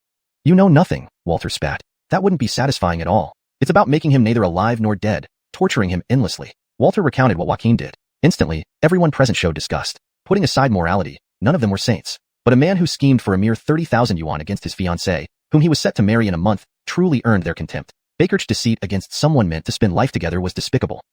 You know nothing, Walter spat. That wouldn't be satisfying at all. It's about making him neither alive nor dead, torturing him endlessly. Walter recounted what Joaquin did. Instantly, everyone present showed disgust. Putting aside morality, none of them were saints. But a man who schemed for a mere 30,000 yuan against his fiancée, whom he was set to marry in a month, truly earned their contempt. Baker's deceit against someone meant to spend life together was despicable.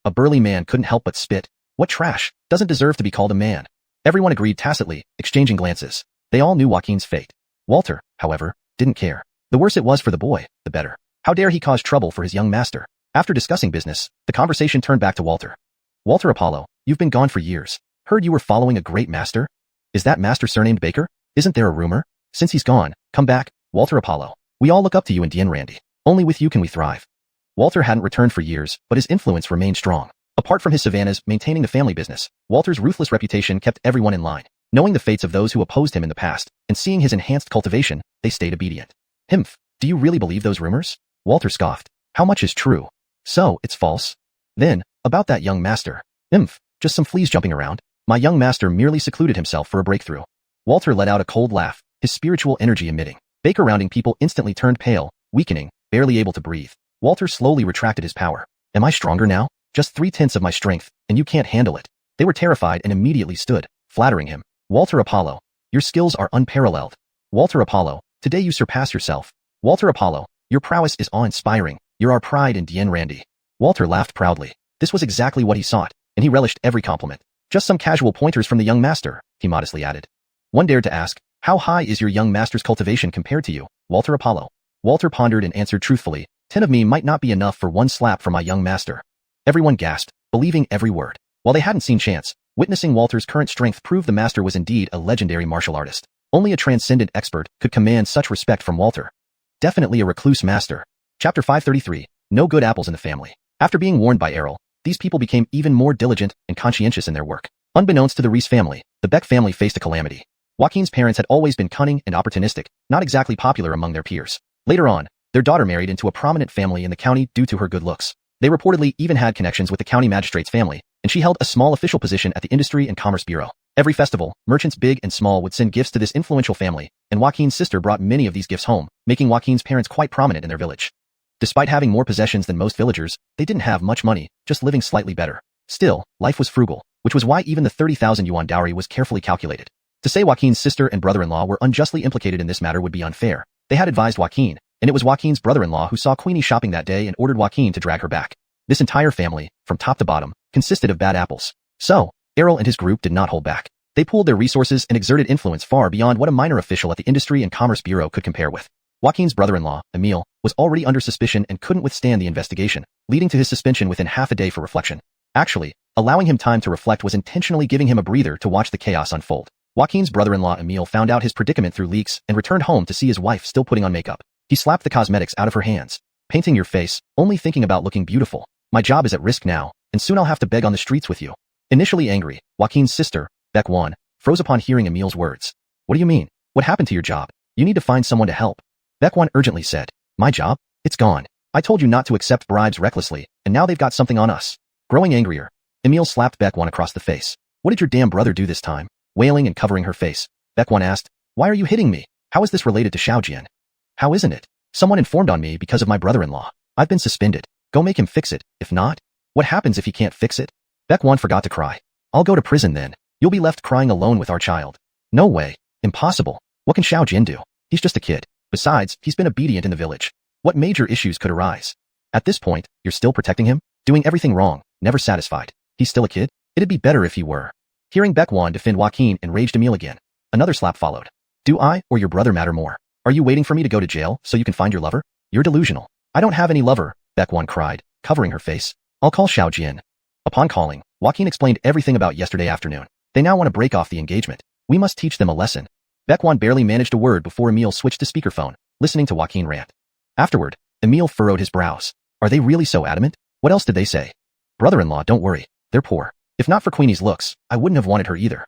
A burly man couldn't help but spit. What trash, doesn't deserve to be called a man. Everyone agreed tacitly, exchanging glances. They all knew Joaquin's fate. Walter, however, didn't care. The worse it was for the boy, the better. How dare he cause trouble for his young master? After discussing business, the conversation turned back to Walter. Walter Apollo, you've been gone for years. Heard you were following a great master? Is that master surnamed Baker? Isn't there a rumor? Since he's gone, come back, Walter Apollo. We all look up to you in Dien Randy. Only with you can we thrive. Walter hadn't returned for years, but his influence remained strong. Apart from his savannas maintaining the family business, Walter's ruthless reputation kept everyone in line. Knowing the fates of those who opposed him in the past, and seeing his enhanced cultivation, they stayed obedient. Himph, do you really believe those rumors? Walter scoffed. How much is true? So, it's false? Then, about that young master. Just some fleas jumping around. My young master merely secluded himself for a breakthrough. Walter let out a cold laugh, his spiritual energy emitting. Baker rounding people instantly turned pale, weakening, barely able to breathe. Walter slowly retracted his power. Am I stronger now? Just 3/10 of my strength, and you can't handle it. They were terrified and immediately stood, flattering him. Walter Apollo, your skills are unparalleled. Walter Apollo, today you surpass yourself. Walter Apollo, your prowess is awe-inspiring. You're our pride and Dien Randy. Walter laughed proudly. This was exactly what he sought, and he relished every compliment. Just some casual pointers from the young master, he modestly added. One dared to ask, how high is your young master's cultivation compared to you, Walter Apollo? Walter pondered and answered truthfully, 10 of me might not be enough for one slap from my young master. Everyone gasped, believing every word. While they hadn't seen chance, witnessing Walter's current strength proved the master was indeed a legendary martial artist. Only a transcendent expert could command such respect from Walter. Definitely a recluse master. Chapter 533, No Good Apples in the Family. After being warned by Errol, these people became even more diligent and conscientious in their work. Unbeknownst to the Reese family, the Beck family faced a calamity. Joaquin's parents had always been cunning and opportunistic, not exactly popular among their peers. Later on, their daughter married into a prominent family in the county due to her good looks. They reportedly even had connections with the county magistrate's family, and she held a small official position at the Industry and Commerce Bureau. Every festival, merchants big and small would send gifts to this influential family, and Joaquin's sister brought many of these gifts home, making Joaquin's parents quite prominent in their village. Despite having more possessions than most villagers, they didn't have much money, just living slightly better. Still, life was frugal, which was why even the 30,000 yuan dowry was carefully calculated. To say Joaquin's sister and brother-in-law were unjustly implicated in this matter would be unfair. They had advised Joaquin, and it was Joaquin's brother-in-law who saw Queenie shopping that day and ordered Joaquin to drag her back. This entire family, from top to bottom, consisted of bad apples. So, Errol and his group did not hold back. They pooled their resources and exerted influence far beyond what a minor official at the Industry and Commerce Bureau could compare with. Joaquin's brother-in-law, Emil, was already under suspicion and couldn't withstand the investigation, leading to his suspension within half a day for reflection. Actually, allowing him time to reflect was intentionally giving him a breather to watch the chaos unfold. Joaquin's brother-in-law Emil found out his predicament through leaks and returned home to see his wife still putting on makeup. He slapped the cosmetics out of her hands. Painting your face, only thinking about looking beautiful. My job is at risk now, and soon I'll have to beg on the streets with you. Initially angry, Joaquin's sister, Beck Wan, froze upon hearing Emil's words. What do you mean? What happened to your job? You need to find someone to help. Beck Wan urgently said. My job? It's gone. I told you not to accept bribes recklessly, and now they've got something on us. Growing angrier, Emil slapped Beck Wan across the face. What did your damn brother do this time? Wailing and covering her face, Beck Wan asked, why are you hitting me? How is this related to Xiaojian? How isn't it? Someone informed on me because of my brother-in-law. I've been suspended. Go make him fix it. If not, what happens if he can't fix it? Beck Wan forgot to cry. I'll go to prison then. You'll be left crying alone with our child. No way. Impossible. What can Xiaojian do? He's just a kid. Besides, he's been obedient in the village. What major issues could arise? At this point, you're still protecting him? Doing everything wrong, never satisfied. He's still a kid? It'd be better if he were. Hearing Beck Wan defend Joaquin enraged Emil again. Another slap followed. Do I or your brother matter more? Are you waiting for me to go to jail so you can find your lover? You're delusional. I don't have any lover, Beck Wan cried, covering her face. I'll call Xiaojian. Upon calling, Joaquin explained everything about yesterday afternoon. They now want to break off the engagement. We must teach them a lesson. Beck Wan barely managed a word before Emil switched to speakerphone, listening to Joaquin rant. Afterward, Emil furrowed his brows. Are they really so adamant? What else did they say? Brother-in-law, don't worry. They're poor. If not for Queenie's looks, I wouldn't have wanted her either.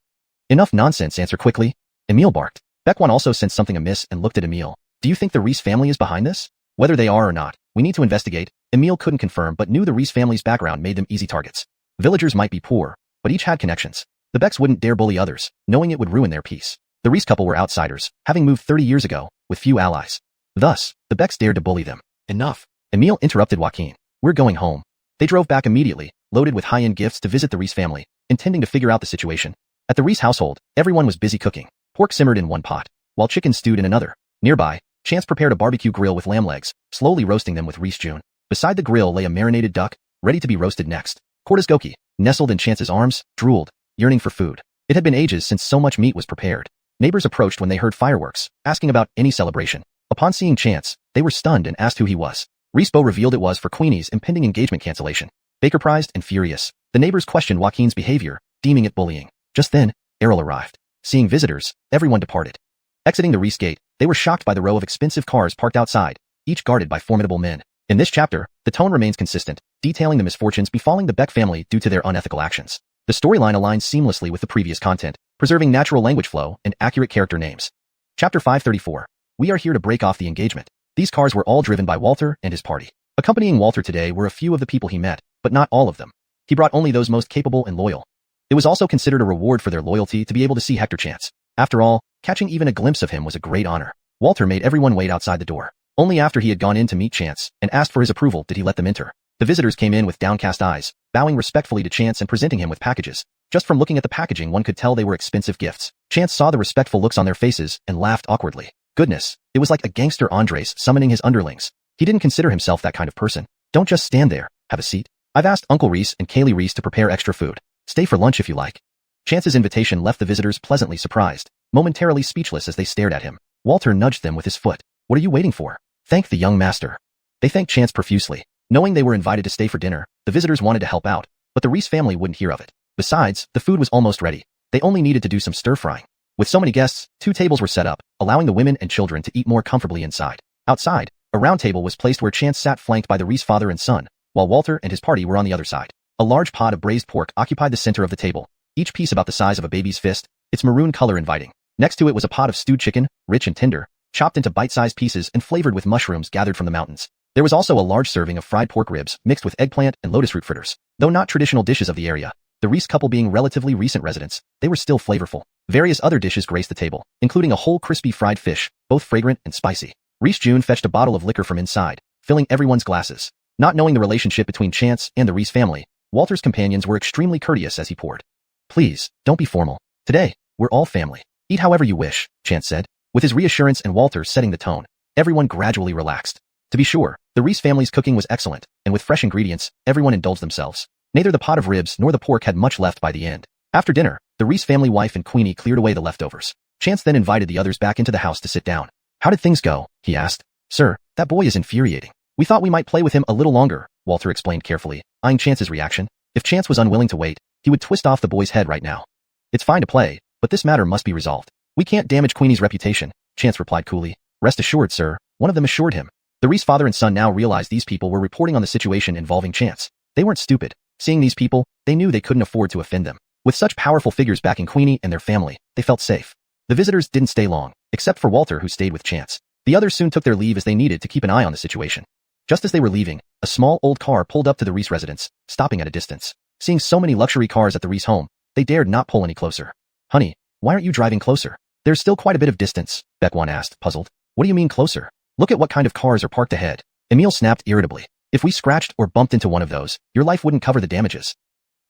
Enough nonsense, answer quickly. Emil barked. Beck Wan also sensed something amiss and looked at Emil. Do you think the Reese family is behind this? Whether they are or not, we need to investigate. Emil couldn't confirm but knew the Reese family's background made them easy targets. Villagers might be poor, but each had connections. The Becks wouldn't dare bully others, knowing it would ruin their peace. The Reese couple were outsiders, having moved 30 years ago, with few allies. Thus, the Becks dared to bully them. Enough. Emil interrupted Joaquin. We're going home. They drove back immediately, loaded with high-end gifts to visit the Reese family, intending to figure out the situation. At the Reese household, everyone was busy cooking. Pork simmered in one pot, while chicken stewed in another. Nearby, Chance prepared a barbecue grill with lamb legs, slowly roasting them with Reese June. Beside the grill lay a marinated duck, ready to be roasted next. Cordes Goki, nestled in Chance's arms, drooled, yearning for food. It had been ages since so much meat was prepared. Neighbors approached when they heard fireworks, asking about any celebration. Upon seeing Chance, they were stunned and asked who he was. Reesbo revealed it was for Queenie's impending engagement cancellation. Baker-prized and furious, the neighbors questioned Joaquin's behavior, deeming it bullying. Just then, Errol arrived. Seeing visitors, everyone departed. Exiting the Reese gate, they were shocked by the row of expensive cars parked outside, each guarded by formidable men. In this chapter, the tone remains consistent, detailing the misfortunes befalling the Beck family due to their unethical actions. The storyline aligns seamlessly with the previous content, preserving natural language flow and accurate character names. Chapter 534. We are here to break off the engagement. These cars were all driven by Walter and his party. Accompanying Walter today were a few of the people he met, but not all of them. He brought only those most capable and loyal. It was also considered a reward for their loyalty to be able to see Hector Chance. After all, catching even a glimpse of him was a great honor. Walter made everyone wait outside the door. Only after he had gone in to meet Chance and asked for his approval did he let them enter. The visitors came in with downcast eyes, bowing respectfully to Chance and presenting him with packages. Just from looking at the packaging one could tell they were expensive gifts. Chance saw the respectful looks on their faces and laughed awkwardly. Goodness, it was like a gangster Andres summoning his underlings. He didn't consider himself that kind of person. Don't just stand there. Have a seat. I've asked Uncle Reese and Kaylee Reese to prepare extra food. Stay for lunch if you like. Chance's invitation left the visitors pleasantly surprised, momentarily speechless as they stared at him. Walter nudged them with his foot. What are you waiting for? Thank the young master. They thanked Chance profusely. Knowing they were invited to stay for dinner, the visitors wanted to help out, but the Reese family wouldn't hear of it. Besides, the food was almost ready. They only needed to do some stir-frying. With so many guests, 2 tables were set up, allowing the women and children to eat more comfortably inside. Outside, a round table was placed where Chance sat flanked by the Reese father and son, while Walter and his party were on the other side. A large pot of braised pork occupied the center of the table, each piece about the size of a baby's fist, its maroon color inviting. Next to it was a pot of stewed chicken, rich and tender, chopped into bite-sized pieces and flavored with mushrooms gathered from the mountains. There was also a large serving of fried pork ribs mixed with eggplant and lotus root fritters. Though not traditional dishes of the area, the Reese couple being relatively recent residents, they were still flavorful. Various other dishes graced the table, including a whole crispy fried fish, both fragrant and spicy. Reese June fetched a bottle of liquor from inside, filling everyone's glasses. Not knowing the relationship between Chance and the Reese family, Walter's companions were extremely courteous as he poured. Please, don't be formal. Today, we're all family. Eat however you wish, Chance said. With his reassurance and Walter setting the tone, everyone gradually relaxed. To be sure, the Reese family's cooking was excellent, and with fresh ingredients, everyone indulged themselves. Neither the pot of ribs nor the pork had much left by the end. After dinner, the Reese family wife and Queenie cleared away the leftovers. Chance then invited the others back into the house to sit down. How did things go? He asked. Sir, that boy is infuriating. We thought we might play with him a little longer, Walter explained carefully, eyeing Chance's reaction. If Chance was unwilling to wait, he would twist off the boy's head right now. It's fine to play, but this matter must be resolved. We can't damage Queenie's reputation, Chance replied coolly. Rest assured, sir, one of them assured him. The Reese father and son now realized these people were reporting on the situation involving Chance. They weren't stupid. Seeing these people, they knew they couldn't afford to offend them. With such powerful figures backing Queenie and their family, they felt safe. The visitors didn't stay long, except for Walter who stayed with Chance. The others soon took their leave as they needed to keep an eye on the situation. Just as they were leaving, a small old car pulled up to the Reese residence, stopping at a distance. Seeing so many luxury cars at the Reese home, they dared not pull any closer. Honey, why aren't you driving closer? There's still quite a bit of distance, Beckwan asked, puzzled. What do you mean closer? Look at what kind of cars are parked ahead. Emile snapped irritably. If we scratched or bumped into one of those, your life wouldn't cover the damages.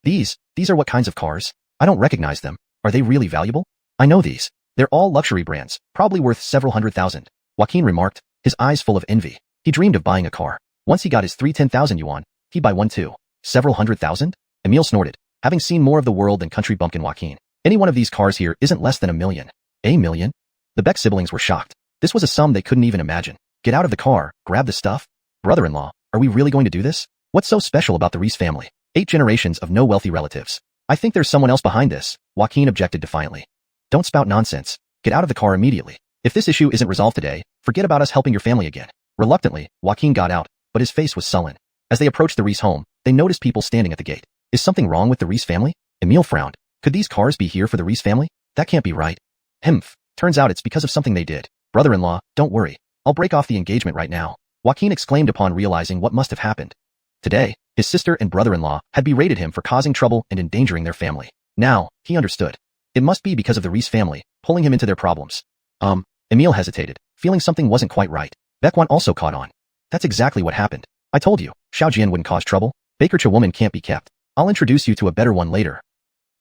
These are what kinds of cars? I don't recognize them. Are they really valuable? I know these. They're all luxury brands, probably worth several $100,000. Joaquin remarked, his eyes full of envy. He dreamed of buying a car. Once he got his 10,000 yuan, he'd buy one too. Several $100,000? Emile snorted, having seen more of the world than country bumpkin Joaquin. Any one of these cars here isn't less than $1 million. $1 million? The Beck siblings were shocked. This was a sum they couldn't even imagine. Get out of the car, grab the stuff. Brother-in-law, are we really going to do this? What's so special about the Reese family? 8 generations of no wealthy relatives. I think there's someone else behind this, Joaquin objected defiantly. Don't spout nonsense. Get out of the car immediately. If this issue isn't resolved today, forget about us helping your family again. Reluctantly, Joaquin got out, but his face was sullen. As they approached the Reese home, they noticed people standing at the gate. Is something wrong with the Reese family? Emile frowned. Could these cars be here for the Reese family? That can't be right. Humph. Turns out it's because of something they did. Brother-in-law, don't worry. I'll break off the engagement right now. Joaquin exclaimed upon realizing what must have happened. Today, his sister and brother-in-law had berated him for causing trouble and endangering their family. Now, he understood. It must be because of the Reese family, pulling him into their problems. Emile hesitated, feeling something wasn't quite right. Beckwan also caught on. That's exactly what happened. I told you, Xiaojian wouldn't cause trouble. Baker Cha woman can't be kept. I'll introduce you to a better one later.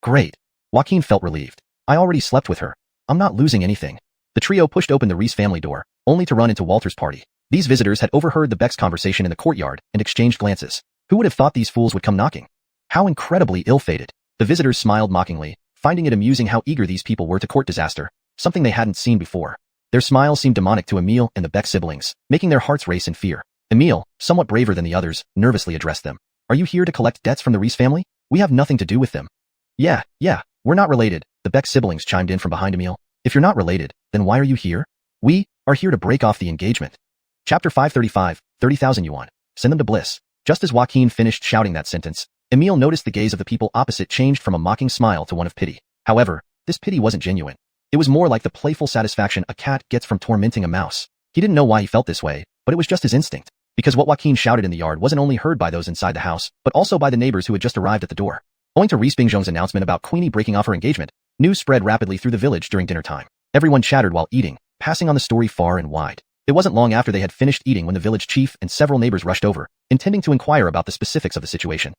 Great. Joaquin felt relieved. I already slept with her. I'm not losing anything. The trio pushed open the Reese family door, only to run into Walter's party. These visitors had overheard the Beck's conversation in the courtyard and exchanged glances. Who would have thought these fools would come knocking? How incredibly ill-fated. The visitors smiled mockingly, finding it amusing how eager these people were to court disaster, something they hadn't seen before. Their smiles seemed demonic to Emile and the Beck siblings, making their hearts race in fear. Emile, somewhat braver than the others, nervously addressed them. Are you here to collect debts from the Reese family? We have nothing to do with them. Yeah, we're not related, the Beck siblings chimed in from behind Emile. If you're not related, then why are you here? We are here to break off the engagement. Chapter 535, 30,000 yuan. Send them to bliss. Just as Joaquin finished shouting that sentence, Emile noticed the gaze of the people opposite changed from a mocking smile to one of pity. However, this pity wasn't genuine. It was more like the playful satisfaction a cat gets from tormenting a mouse. He didn't know why he felt this way, but it was just his instinct. Because what Joaquin shouted in the yard wasn't only heard by those inside the house, but also by the neighbors who had just arrived at the door. Owing to Reese Bingzhong's announcement about Queenie breaking off her engagement, news spread rapidly through the village during dinner time. Everyone chattered while eating, passing on the story far and wide. It wasn't long after they had finished eating when the village chief and several neighbors rushed over, intending to inquire about the specifics of the situation.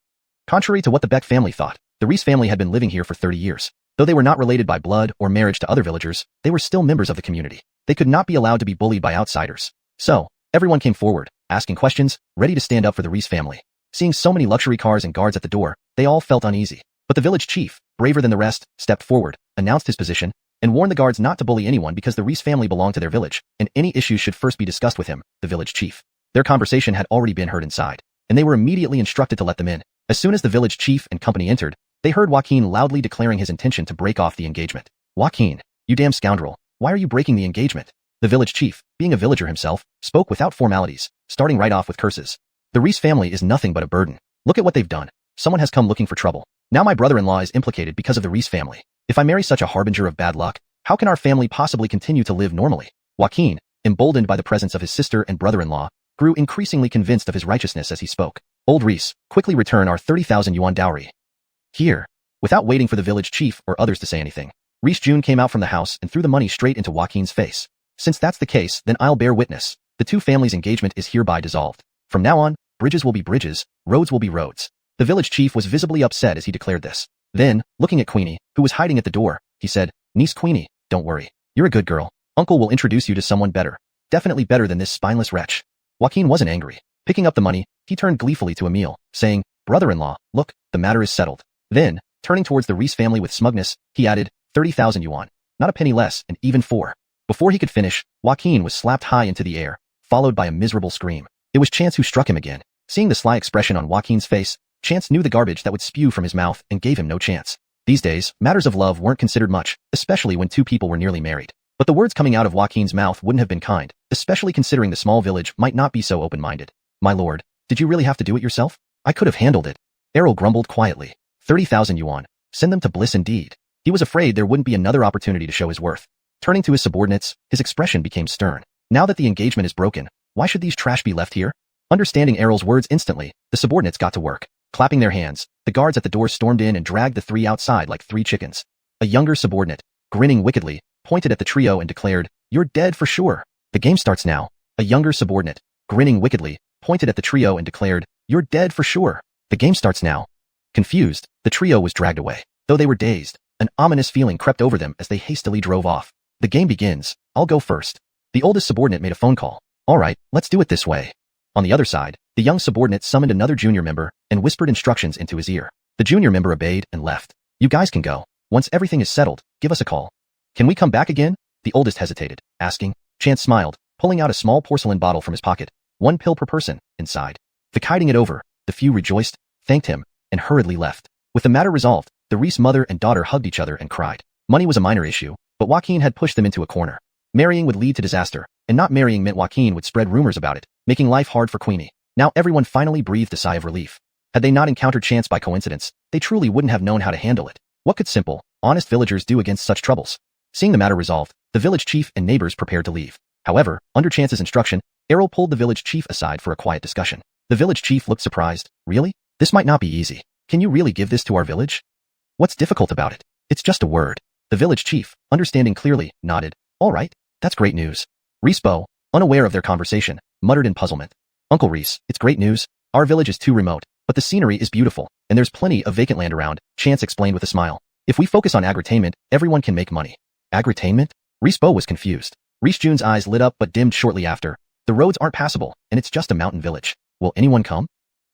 Contrary to what the Beck family thought, the Reese family had been living here for 30 years. Though they were not related by blood or marriage to other villagers, they were still members of the community. They could not be allowed to be bullied by outsiders. So, everyone came forward, asking questions, ready to stand up for the Reese family. Seeing so many luxury cars and guards at the door, they all felt uneasy. But the village chief, braver than the rest, stepped forward, announced his position, and warned the guards not to bully anyone because the Reese family belonged to their village, and any issues should first be discussed with him, the village chief. Their conversation had already been heard inside, and they were immediately instructed to let them in. As soon as the village chief and company entered, they heard Joaquin loudly declaring his intention to break off the engagement. Joaquin, you damn scoundrel, why are you breaking the engagement? The village chief, being a villager himself, spoke without formalities, starting right off with curses. The Reese family is nothing but a burden. Look at what they've done. Someone has come looking for trouble. Now my brother-in-law is implicated because of the Reese family. If I marry such a harbinger of bad luck, how can our family possibly continue to live normally? Joaquin, emboldened by the presence of his sister and brother-in-law, grew increasingly convinced of his righteousness as he spoke. Old Reese, quickly return our 30,000 yuan dowry. Here. Without waiting for the village chief or others to say anything, Reese June came out from the house and threw the money straight into Joaquin's face. Since that's the case, then I'll bear witness. The two families' engagement is hereby dissolved. From now on, bridges will be bridges, roads will be roads. The village chief was visibly upset as he declared this. Then, looking at Queenie, who was hiding at the door, he said, Niece Queenie, don't worry. You're a good girl. Uncle will introduce you to someone better. Definitely better than this spineless wretch. Joaquin wasn't angry. Picking up the money, he turned gleefully to Emil, saying, Brother-in-law, look, the matter is settled. Then, turning towards the Reese family with smugness, he added, 30,000 yuan. Not a penny less, and even 4. Before he could finish, Joaquin was slapped high into the air, followed by a miserable scream. It was Chance who struck him again. Seeing the sly expression on Joaquin's face, Chance knew the garbage that would spew from his mouth and gave him no chance. These days, matters of love weren't considered much, especially when two people were nearly married. But the words coming out of Joaquin's mouth wouldn't have been kind, especially considering the small village might not be so open-minded. My lord, did you really have to do it yourself? I could have handled it. Errol grumbled quietly. 30,000 yuan. Send them to bliss indeed. He was afraid there wouldn't be another opportunity to show his worth. Turning to his subordinates, his expression became stern. Now that the engagement is broken, why should these trash be left here? Understanding Errol's words instantly, the subordinates got to work. Clapping their hands, the guards at the door stormed in and dragged the three outside like 3 chickens. A younger subordinate, grinning wickedly, pointed at the trio and declared, You're dead for sure. The game starts now. A younger subordinate, grinning wickedly, pointed at the trio and declared, You're dead for sure. The game starts now. Confused, the trio was dragged away. Though they were dazed, an ominous feeling crept over them as they hastily drove off. The game begins. I'll go first. The oldest subordinate made a phone call. All right, let's do it this way. On the other side, the young subordinate summoned another junior member and whispered instructions into his ear. The junior member obeyed and left. You guys can go. Once everything is settled, give us a call. Can we come back again? The oldest hesitated, asking. Chance smiled, pulling out a small porcelain bottle from his pocket. 1 pill per person, inside. Kiting it over, the few rejoiced, thanked him, and hurriedly left. With the matter resolved, the Reese mother and daughter hugged each other and cried. Money was a minor issue, but Joaquin had pushed them into a corner. Marrying would lead to disaster, and not marrying meant Joaquin would spread rumors about it, making life hard for Queenie. Now everyone finally breathed a sigh of relief. Had they not encountered Chance by coincidence, they truly wouldn't have known how to handle it. What could simple, honest villagers do against such troubles? Seeing the matter resolved, the village chief and neighbors prepared to leave. However, under Chance's instruction, Errol pulled the village chief aside for a quiet discussion. The village chief looked surprised. Really? This might not be easy. Can you really give this to our village? What's difficult about it? It's just a word. The village chief, understanding clearly, nodded. All right, that's great news. Reese Bo, unaware of their conversation, muttered in puzzlement. Uncle Reese, it's great news. Our village is too remote, but the scenery is beautiful, and there's plenty of vacant land around, Chance explained with a smile. If we focus on agritainment, everyone can make money. Agritainment? Reese Bo was confused. Reese June's eyes lit up but dimmed shortly after. The roads aren't passable, and it's just a mountain village. Will anyone come?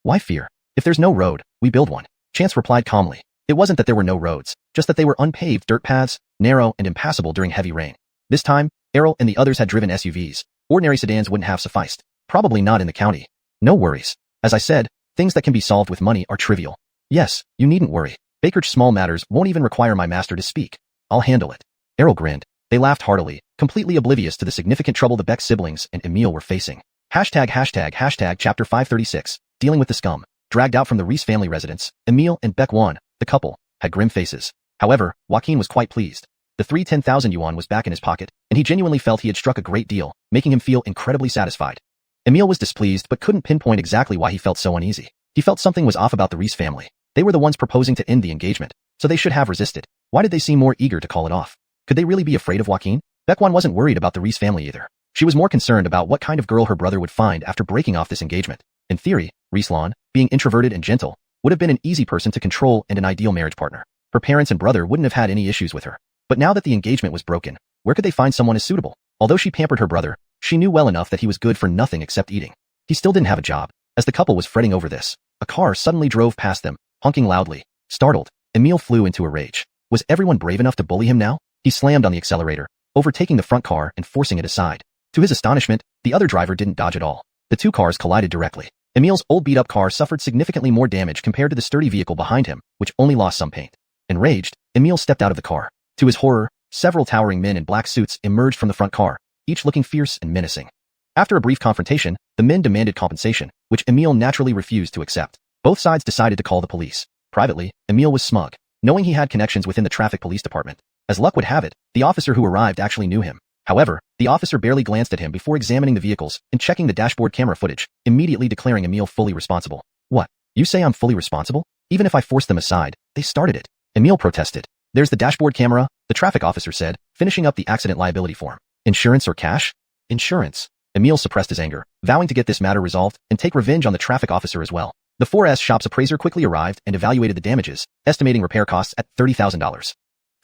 Why fear? If there's no road, we build one. Chance replied calmly. It wasn't that there were no roads, just that they were unpaved dirt paths, narrow and impassable during heavy rain. This time, Errol and the others had driven SUVs. Ordinary sedans wouldn't have sufficed. Probably not in the county. No worries. As I said, things that can be solved with money are trivial. Yes, you needn't worry. Baker's small matters won't even require my master to speak. I'll handle it. Errol grinned. They laughed heartily, completely oblivious to the significant trouble the Beck siblings and Emil were facing. Hashtag chapter 536, dealing with the scum. Dragged out from the Reese family residence, Emil and Beck Wan, the couple, had grim faces. However, Joaquin was quite pleased. The 10,000 yuan was back in his pocket, and he genuinely felt he had struck a great deal, making him feel incredibly satisfied. Emil was displeased but couldn't pinpoint exactly why he felt so uneasy. He felt something was off about the Reese family. They were the ones proposing to end the engagement, so they should have resisted. Why did they seem more eager to call it off? Could they really be afraid of Joaquin? Beckwan wasn't worried about the Reese family either. She was more concerned about what kind of girl her brother would find after breaking off this engagement. In theory, Reese Lawn, being introverted and gentle, would have been an easy person to control and an ideal marriage partner. Her parents and brother wouldn't have had any issues with her. But now that the engagement was broken, where could they find someone as suitable? Although she pampered her brother, she knew well enough that he was good for nothing except eating. He still didn't have a job. As the couple was fretting over this, a car suddenly drove past them, honking loudly. Startled, Emil flew into a rage. Was everyone brave enough to bully him now? He slammed on the accelerator, overtaking the front car and forcing it aside. To his astonishment, the other driver didn't dodge at all. The two cars collided directly. Emil's old beat-up car suffered significantly more damage compared to the sturdy vehicle behind him, which only lost some paint. Enraged, Emil stepped out of the car. To his horror, several towering men in black suits emerged from the front car, each looking fierce and menacing. After a brief confrontation, the men demanded compensation, which Emil naturally refused to accept. Both sides decided to call the police. Privately, Emil was smug, knowing he had connections within the traffic police department. As luck would have it, the officer who arrived actually knew him. However, the officer barely glanced at him before examining the vehicles and checking the dashboard camera footage, immediately declaring Emil fully responsible. What? You say I'm fully responsible? Even if I forced them aside, they started it. Emil protested. There's the dashboard camera, the traffic officer said, finishing up the accident liability form. Insurance or cash? Insurance. Emil suppressed his anger, vowing to get this matter resolved and take revenge on the traffic officer as well. The 4S shop's appraiser quickly arrived and evaluated the damages, estimating repair costs at $30,000.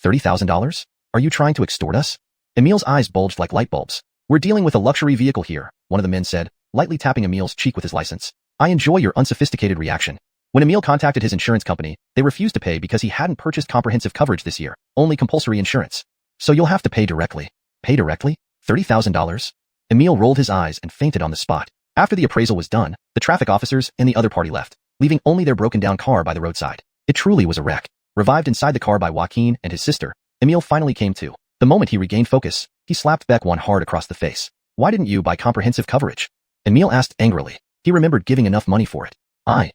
$30,000? Are you trying to extort us? Emil's eyes bulged like light bulbs. We're dealing with a luxury vehicle here, one of the men said, lightly tapping Emil's cheek with his license. I enjoy your unsophisticated reaction. When Emil contacted his insurance company, they refused to pay because he hadn't purchased comprehensive coverage this year, only compulsory insurance. So you'll have to pay directly. Pay directly? $30,000? Emil rolled his eyes and fainted on the spot. After the appraisal was done, the traffic officers and the other party left, leaving only their broken-down car by the roadside. It truly was a wreck. Revived inside the car by Joaquin and his sister, Emil finally came to. The moment he regained focus, he slapped Beck one hard across the face. Why didn't you buy comprehensive coverage? Emil asked angrily. He remembered giving enough money for it. I.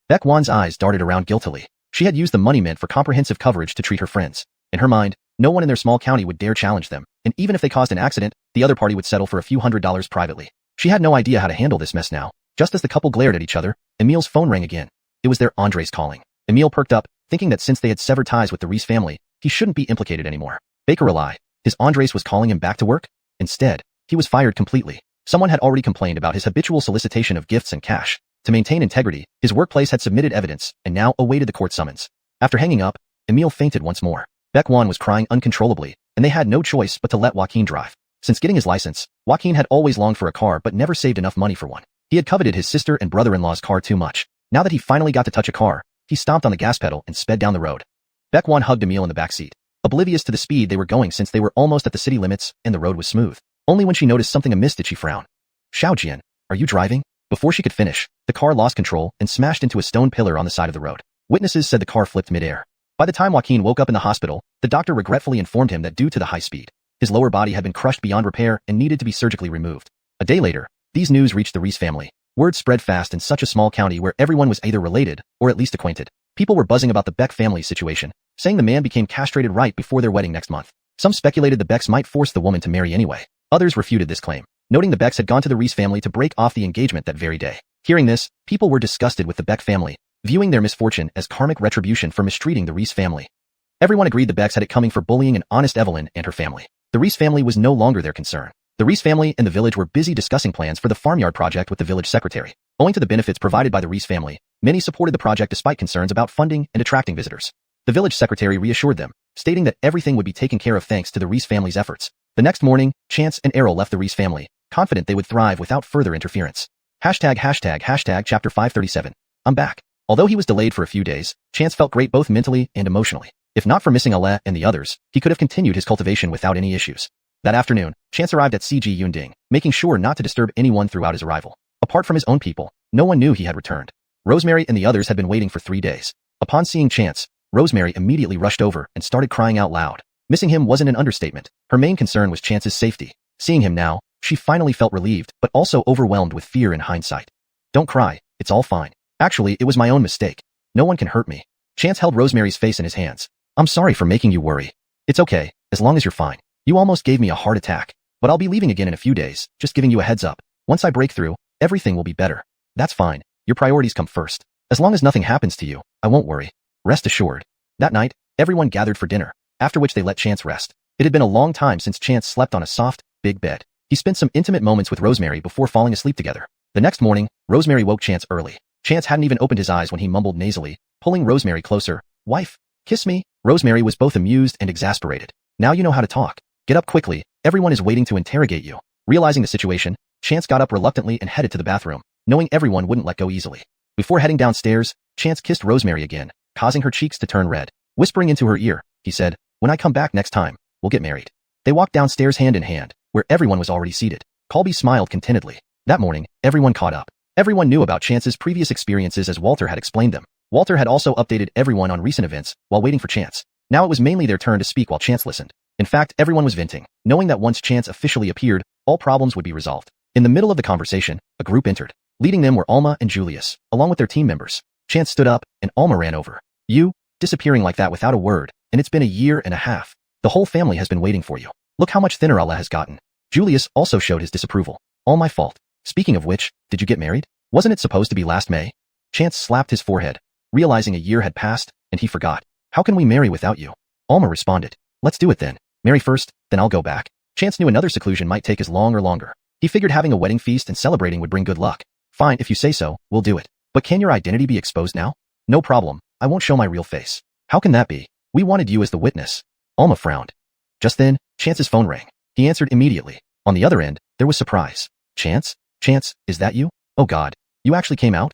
Beck Wan's eyes darted around guiltily. She had used the money meant for comprehensive coverage to treat her friends. In her mind, no one in their small county would dare challenge them, and even if they caused an accident, the other party would settle for a few $100s privately. She had no idea how to handle this mess now. Just as the couple glared at each other, Emil's phone rang again. It was their Andres calling. Emil perked up, thinking that since they had severed ties with the Reese family, he shouldn't be implicated anymore. Baker a lie. His Andres was calling him back to work? Instead, he was fired completely. Someone had already complained about his habitual solicitation of gifts and cash. To maintain integrity, his workplace had submitted evidence and now awaited the court summons. After hanging up, Emil fainted once more. Beck Wan was crying uncontrollably, and they had no choice but to let Joaquin drive. Since getting his license, Joaquin had always longed for a car but never saved enough money for one. He had coveted his sister and brother-in-law's car too much. Now that he finally got to touch a car, he stomped on the gas pedal and sped down the road. Beck Wan hugged Emil in the backseat, oblivious to the speed they were going since they were almost at the city limits and the road was smooth. Only when she noticed something amiss did she frown. Xiaojian, are you driving? Before she could finish, the car lost control and smashed into a stone pillar on the side of the road. Witnesses said the car flipped midair. By the time Joaquin woke up in the hospital, the doctor regretfully informed him that due to the high speed, his lower body had been crushed beyond repair and needed to be surgically removed. A day later, these news reached the Reese family. Word spread fast in such a small county where everyone was either related or at least acquainted. People were buzzing about the Beck family situation, saying the man became castrated right before their wedding next month. Some speculated the Becks might force the woman to marry anyway. Others refuted this claim, noting the Becks had gone to the Reese family to break off the engagement that very day. Hearing this, people were disgusted with the Beck family, viewing their misfortune as karmic retribution for mistreating the Reese family. Everyone agreed the Becks had it coming for bullying an honest Evelyn and her family. The Reese family was no longer their concern. The Reese family and the village were busy discussing plans for the farmyard project with the village secretary. Owing to the benefits provided by the Reese family, many supported the project despite concerns about funding and attracting visitors. The village secretary reassured them, stating that everything would be taken care of thanks to the Reese family's efforts. The next morning, Chance and Errol left the Reese family, confident they would thrive without further interference. Chapter 537. I'm back. Although he was delayed for a few days, Chance felt great both mentally and emotionally. If not for missing Ale and the others, he could have continued his cultivation without any issues. That afternoon, Chance arrived at CG Yunding, making sure not to disturb anyone throughout his arrival. Apart from his own people, no one knew he had returned. Rosemary and the others had been waiting for 3 days. Upon seeing Chance, Rosemary immediately rushed over and started crying out loud. Missing him wasn't an understatement. Her main concern was Chance's safety. Seeing him now, she finally felt relieved but also overwhelmed with fear in hindsight. Don't cry, it's all fine. Actually, it was my own mistake. No one can hurt me. Chance held Rosemary's face in his hands. I'm sorry for making you worry. It's okay, as long as you're fine. You almost gave me a heart attack. But I'll be leaving again in a few days, just giving you a heads up. Once I break through, everything will be better. That's fine. Your priorities come first. As long as nothing happens to you, I won't worry. Rest assured. That night, everyone gathered for dinner, after which they let Chance rest. It had been a long time since Chance slept on a soft, big bed. He spent some intimate moments with Rosemary before falling asleep together. The next morning, Rosemary woke Chance early. Chance hadn't even opened his eyes when he mumbled nasally, pulling Rosemary closer. Wife, kiss me. Rosemary was both amused and exasperated. Now you know how to talk. Get up quickly, everyone is waiting to interrogate you. Realizing the situation, Chance got up reluctantly and headed to the bathroom, knowing everyone wouldn't let go easily. Before heading downstairs, Chance kissed Rosemary again, causing her cheeks to turn red. Whispering into her ear, he said, "When I come back next time, we'll get married." They walked downstairs hand in hand, where everyone was already seated. Colby smiled contentedly. That morning, everyone caught up. Everyone knew about Chance's previous experiences as Walter had explained them. Walter had also updated everyone on recent events while waiting for Chance. Now it was mainly their turn to speak while Chance listened. In fact, everyone was venting, knowing that once Chance officially appeared, all problems would be resolved. In the middle of the conversation, a group entered. Leading them were Alma and Julius, along with their team members. Chance stood up, and Alma ran over. "You, disappearing like that without a word, and it's been a year and a half. The whole family has been waiting for you. Look how much thinner Allah has gotten." Julius also showed his disapproval. "All my fault. Speaking of which, did you get married? Wasn't it supposed to be last May?" Chance slapped his forehead, realizing a year had passed, and he forgot. "How can we marry without you?" Alma responded. "Let's do it then. Marry first, then I'll go back." Chance knew another seclusion might take as long or longer. He figured having a wedding feast and celebrating would bring good luck. "Fine, if you say so, we'll do it. But can your identity be exposed now?" "No problem. I won't show my real face." "How can that be? We wanted you as the witness." Alma frowned. Just then, Chance's phone rang. He answered immediately. On the other end, there was surprise. "Chance? Chance, is that you? Oh God, you actually came out?"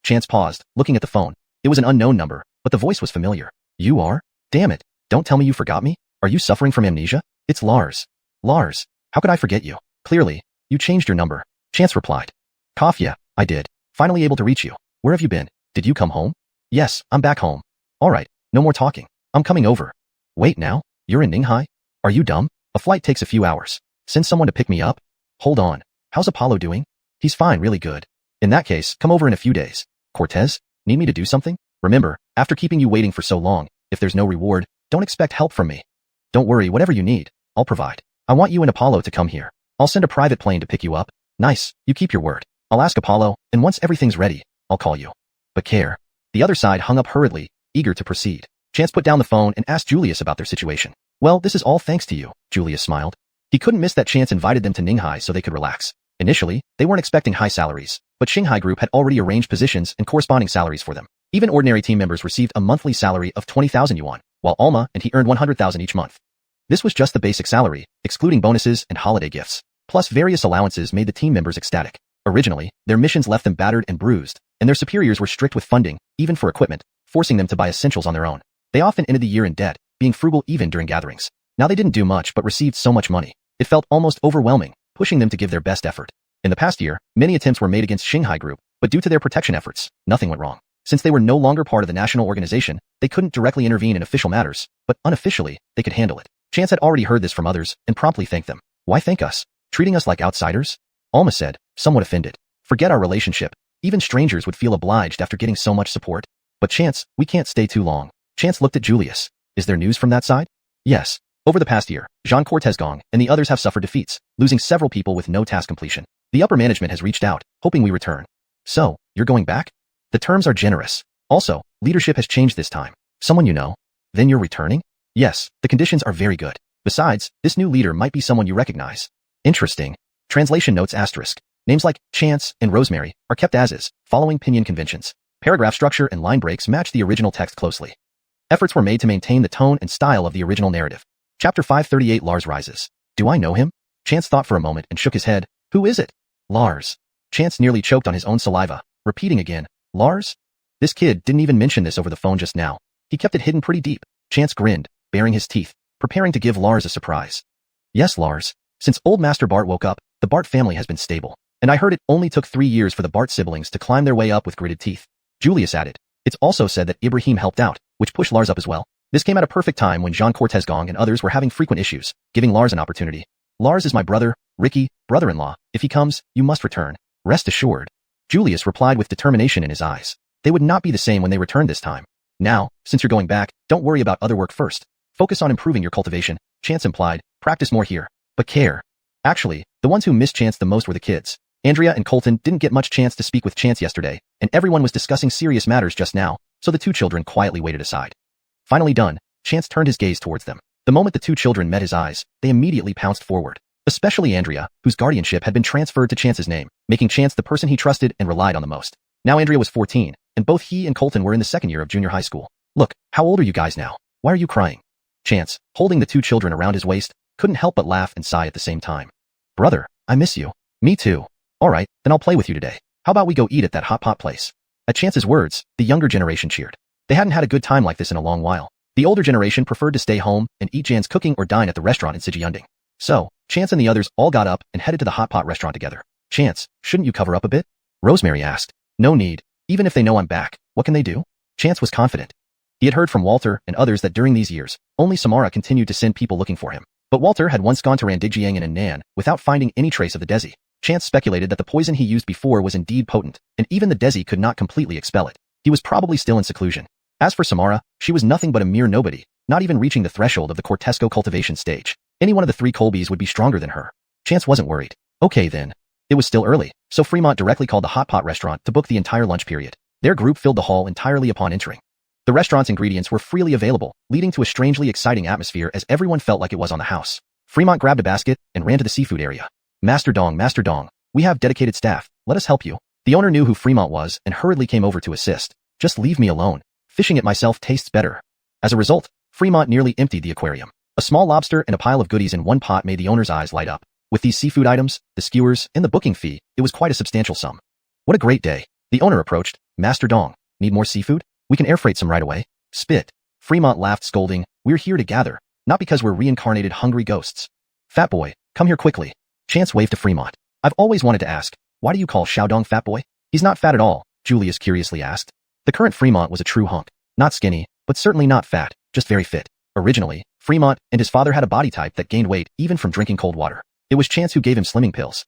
Chance paused, looking at the phone. It was an unknown number, but the voice was familiar. "You are? Damn it. Don't tell me you forgot me. Are you suffering from amnesia? It's Lars." "Lars, how could I forget you? Clearly, you changed your number." Chance replied. "Cough, yeah, I did. Finally able to reach you. Where have you been? Did you come home?" "Yes, I'm back home." "All right, no more talking. I'm coming over." "Wait now? You're in Ninghai? Are you dumb? A flight takes a few hours. Send someone to pick me up?" "Hold on. How's Apollo doing?" "He's fine, really good." "In that case, come over in a few days." "Cortez, need me to do something?" "Remember, after keeping you waiting for so long, if there's no reward, don't expect help from me." "Don't worry, whatever you need, I'll provide. I want you and Apollo to come here. I'll send a private plane to pick you up." "Nice, you keep your word. I'll ask Apollo, and once everything's ready, I'll call you." "But care." The other side hung up hurriedly, eager to proceed. Chance put down the phone and asked Julius about their situation. "Well, this is all thanks to you," Julius smiled. He couldn't miss that Chance invited them to Ninghai so they could relax. Initially, they weren't expecting high salaries, but Shanghai Group had already arranged positions and corresponding salaries for them. Even ordinary team members received a monthly salary of 20,000 yuan, while Alma and he earned 100,000 each month. This was just the basic salary, excluding bonuses and holiday gifts. Plus various allowances made the team members ecstatic. Originally, their missions left them battered and bruised, and their superiors were strict with funding, even for equipment, forcing them to buy essentials on their own. They often ended the year in debt, being frugal even during gatherings. Now they didn't do much but received so much money. It felt almost overwhelming, pushing them to give their best effort. In the past year, many attempts were made against Shanghai Group, but due to their protection efforts, nothing went wrong. Since they were no longer part of the national organization, they couldn't directly intervene in official matters, but unofficially, they could handle it. Chance had already heard this from others and promptly thanked them. "Why thank us? Treating us like outsiders?" Alma said, somewhat offended. "Forget our relationship. Even strangers would feel obliged after getting so much support." "But Chance, we can't stay too long." Chance looked at Julius. "Is there news from that side?" "Yes. Over the past year, Jean Cortez-Gong and the others have suffered defeats, losing several people with no task completion. The upper management has reached out, hoping we return." "So, you're going back?" "The terms are generous. Also, leadership has changed this time." "Someone you know?" "Then you're returning?" "Yes, the conditions are very good. Besides, this new leader might be someone you recognize." "Interesting." Translation notes asterisk. Names like Chance and Rosemary are kept as is, following pinyin conventions. Paragraph structure and line breaks match the original text closely. Efforts were made to maintain the tone and style of the original narrative. Chapter 538 Lars rises. "Do I know him?" Chance thought for a moment and shook his head. "Who is it?" "Lars." Chance nearly choked on his own saliva, repeating again, "Lars?" This kid didn't even mention this over the phone just now. He kept it hidden pretty deep. Chance grinned, baring his teeth, preparing to give Lars a surprise. "Yes, Lars. Since old Master Bart woke up, the Bart family has been stable. And I heard it only took 3 years for the Bart siblings to climb their way up with gritted teeth." Julius added. "It's also said that Ibrahim helped out, which pushed Lars up as well. This came at a perfect time when Jean Cortez-Gong and others were having frequent issues, giving Lars an opportunity. Lars is my brother, Ricky, brother-in-law. If he comes, you must return. Rest assured." Julius replied with determination in his eyes. They would not be the same when they returned this time. "Now, since you're going back, don't worry about other work first. Focus on improving your cultivation," Chance implied. "Practice more here. But care." Actually, the ones who missed Chance the most were the kids. Andrea and Colton didn't get much chance to speak with Chance yesterday, and everyone was discussing serious matters just now, so the two children quietly waited aside. Finally done, Chance turned his gaze towards them. The moment the two children met his eyes, they immediately pounced forward. Especially Andrea, whose guardianship had been transferred to Chance's name, making Chance the person he trusted and relied on the most. Now Andrea was 14, and both he and Colton were in the second year of junior high school. "Look, how old are you guys now? Why are you crying?" Chance, holding the two children around his waist, couldn't help but laugh and sigh at the same time. "Brother, I miss you." Me too. Alright, then I'll play with you today. How about we go eat at that hot pot place? At Chance's words, the younger generation cheered. They hadn't had a good time like this in a long while. The older generation preferred to stay home and eat Jan's cooking or dine at the restaurant in Sijiyunding. So, Chance and the others all got up and headed to the hot pot restaurant together. Chance, shouldn't you cover up a bit? Rosemary asked. No need. Even if they know I'm back, what can they do? Chance was confident. He had heard from Walter and others that during these years, only Samara continued to send people looking for him. But Walter had once gone to Randigjiang and Nan without finding any trace of the Desi. Chance speculated that the poison he used before was indeed potent, and even the Desi could not completely expel it. He was probably still in seclusion. As for Samara, she was nothing but a mere nobody, not even reaching the threshold of the Cortesco cultivation stage. Any one of the three Colbys would be stronger than her. Chance wasn't worried. Okay then. It was still early, so Fremont directly called the hot pot restaurant to book the entire lunch period. Their group filled the hall entirely upon entering. The restaurant's ingredients were freely available, leading to a strangely exciting atmosphere as everyone felt like it was on the house. Fremont grabbed a basket and ran to the seafood area. Master Dong, we have dedicated staff, let us help you. The owner knew who Fremont was and hurriedly came over to assist. Just leave me alone. Fishing it myself tastes better. As a result, Fremont nearly emptied the aquarium. A small lobster and a pile of goodies in one pot made the owner's eyes light up. With these seafood items, the skewers, and the booking fee, it was quite a substantial sum. What a great day. The owner approached. Master Dong, need more seafood? We can air freight some right away. Spit. Fremont laughed, scolding. We're here to gather, not because we're reincarnated hungry ghosts. Fat boy, come here quickly. Chance waved to Fremont. I've always wanted to ask, why do you call Xiaodong fat boy? He's not fat at all, Julius curiously asked. The current Fremont was a true hunk. Not skinny, but certainly not fat, just very fit. Originally, Fremont and his father had a body type that gained weight even from drinking cold water. It was Chance who gave him slimming pills.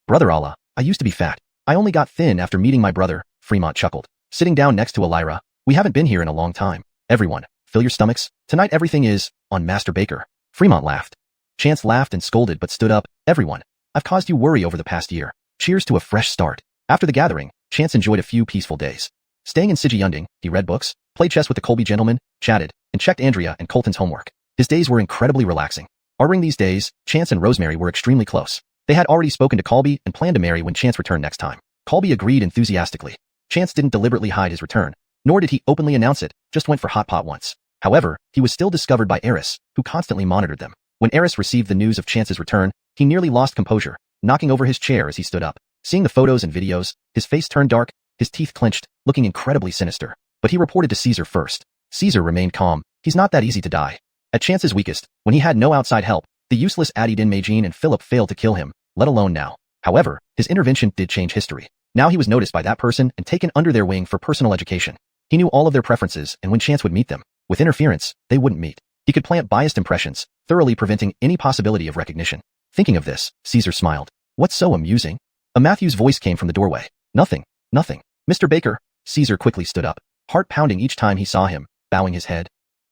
Brother Allah, I used to be fat. I only got thin after meeting my brother, Fremont chuckled. Sitting down next to Elira, we haven't been here in a long time. Everyone, fill your stomachs. Tonight everything is on Master Baker. Fremont laughed. Chance laughed and scolded but stood up. Everyone, I've caused you worry over the past year. Cheers to a fresh start. After the gathering, Chance enjoyed a few peaceful days. Staying in Sijiyunding, he read books, played chess with the Colby gentlemen, chatted, and checked Andrea and Colton's homework. His days were incredibly relaxing. During these days, Chance and Rosemary were extremely close. They had already spoken to Colby and planned to marry when Chance returned next time. Colby agreed enthusiastically. Chance didn't deliberately hide his return, nor did he openly announce it, just went for hot pot once. However, he was still discovered by Eris, who constantly monitored them. When Eris received the news of Chance's return, he nearly lost composure, knocking over his chair as he stood up. Seeing the photos and videos, his face turned dark, his teeth clenched, looking incredibly sinister. But he reported to Caesar first. Caesar remained calm. He's not that easy to die. At Chance's weakest, when he had no outside help, the useless Adi Din Meijin and Philip failed to kill him, let alone now. However, his intervention did change history. Now he was noticed by that person and taken under their wing for personal education. He knew all of their preferences, and when Chance would meet them, with interference, they wouldn't meet. He could plant biased impressions, thoroughly preventing any possibility of recognition. Thinking of this, Caesar smiled. What's so amusing? A Matthew's voice came from the doorway. Nothing. Mr. Baker. Caesar quickly stood up, heart pounding each time he saw him, bowing his head.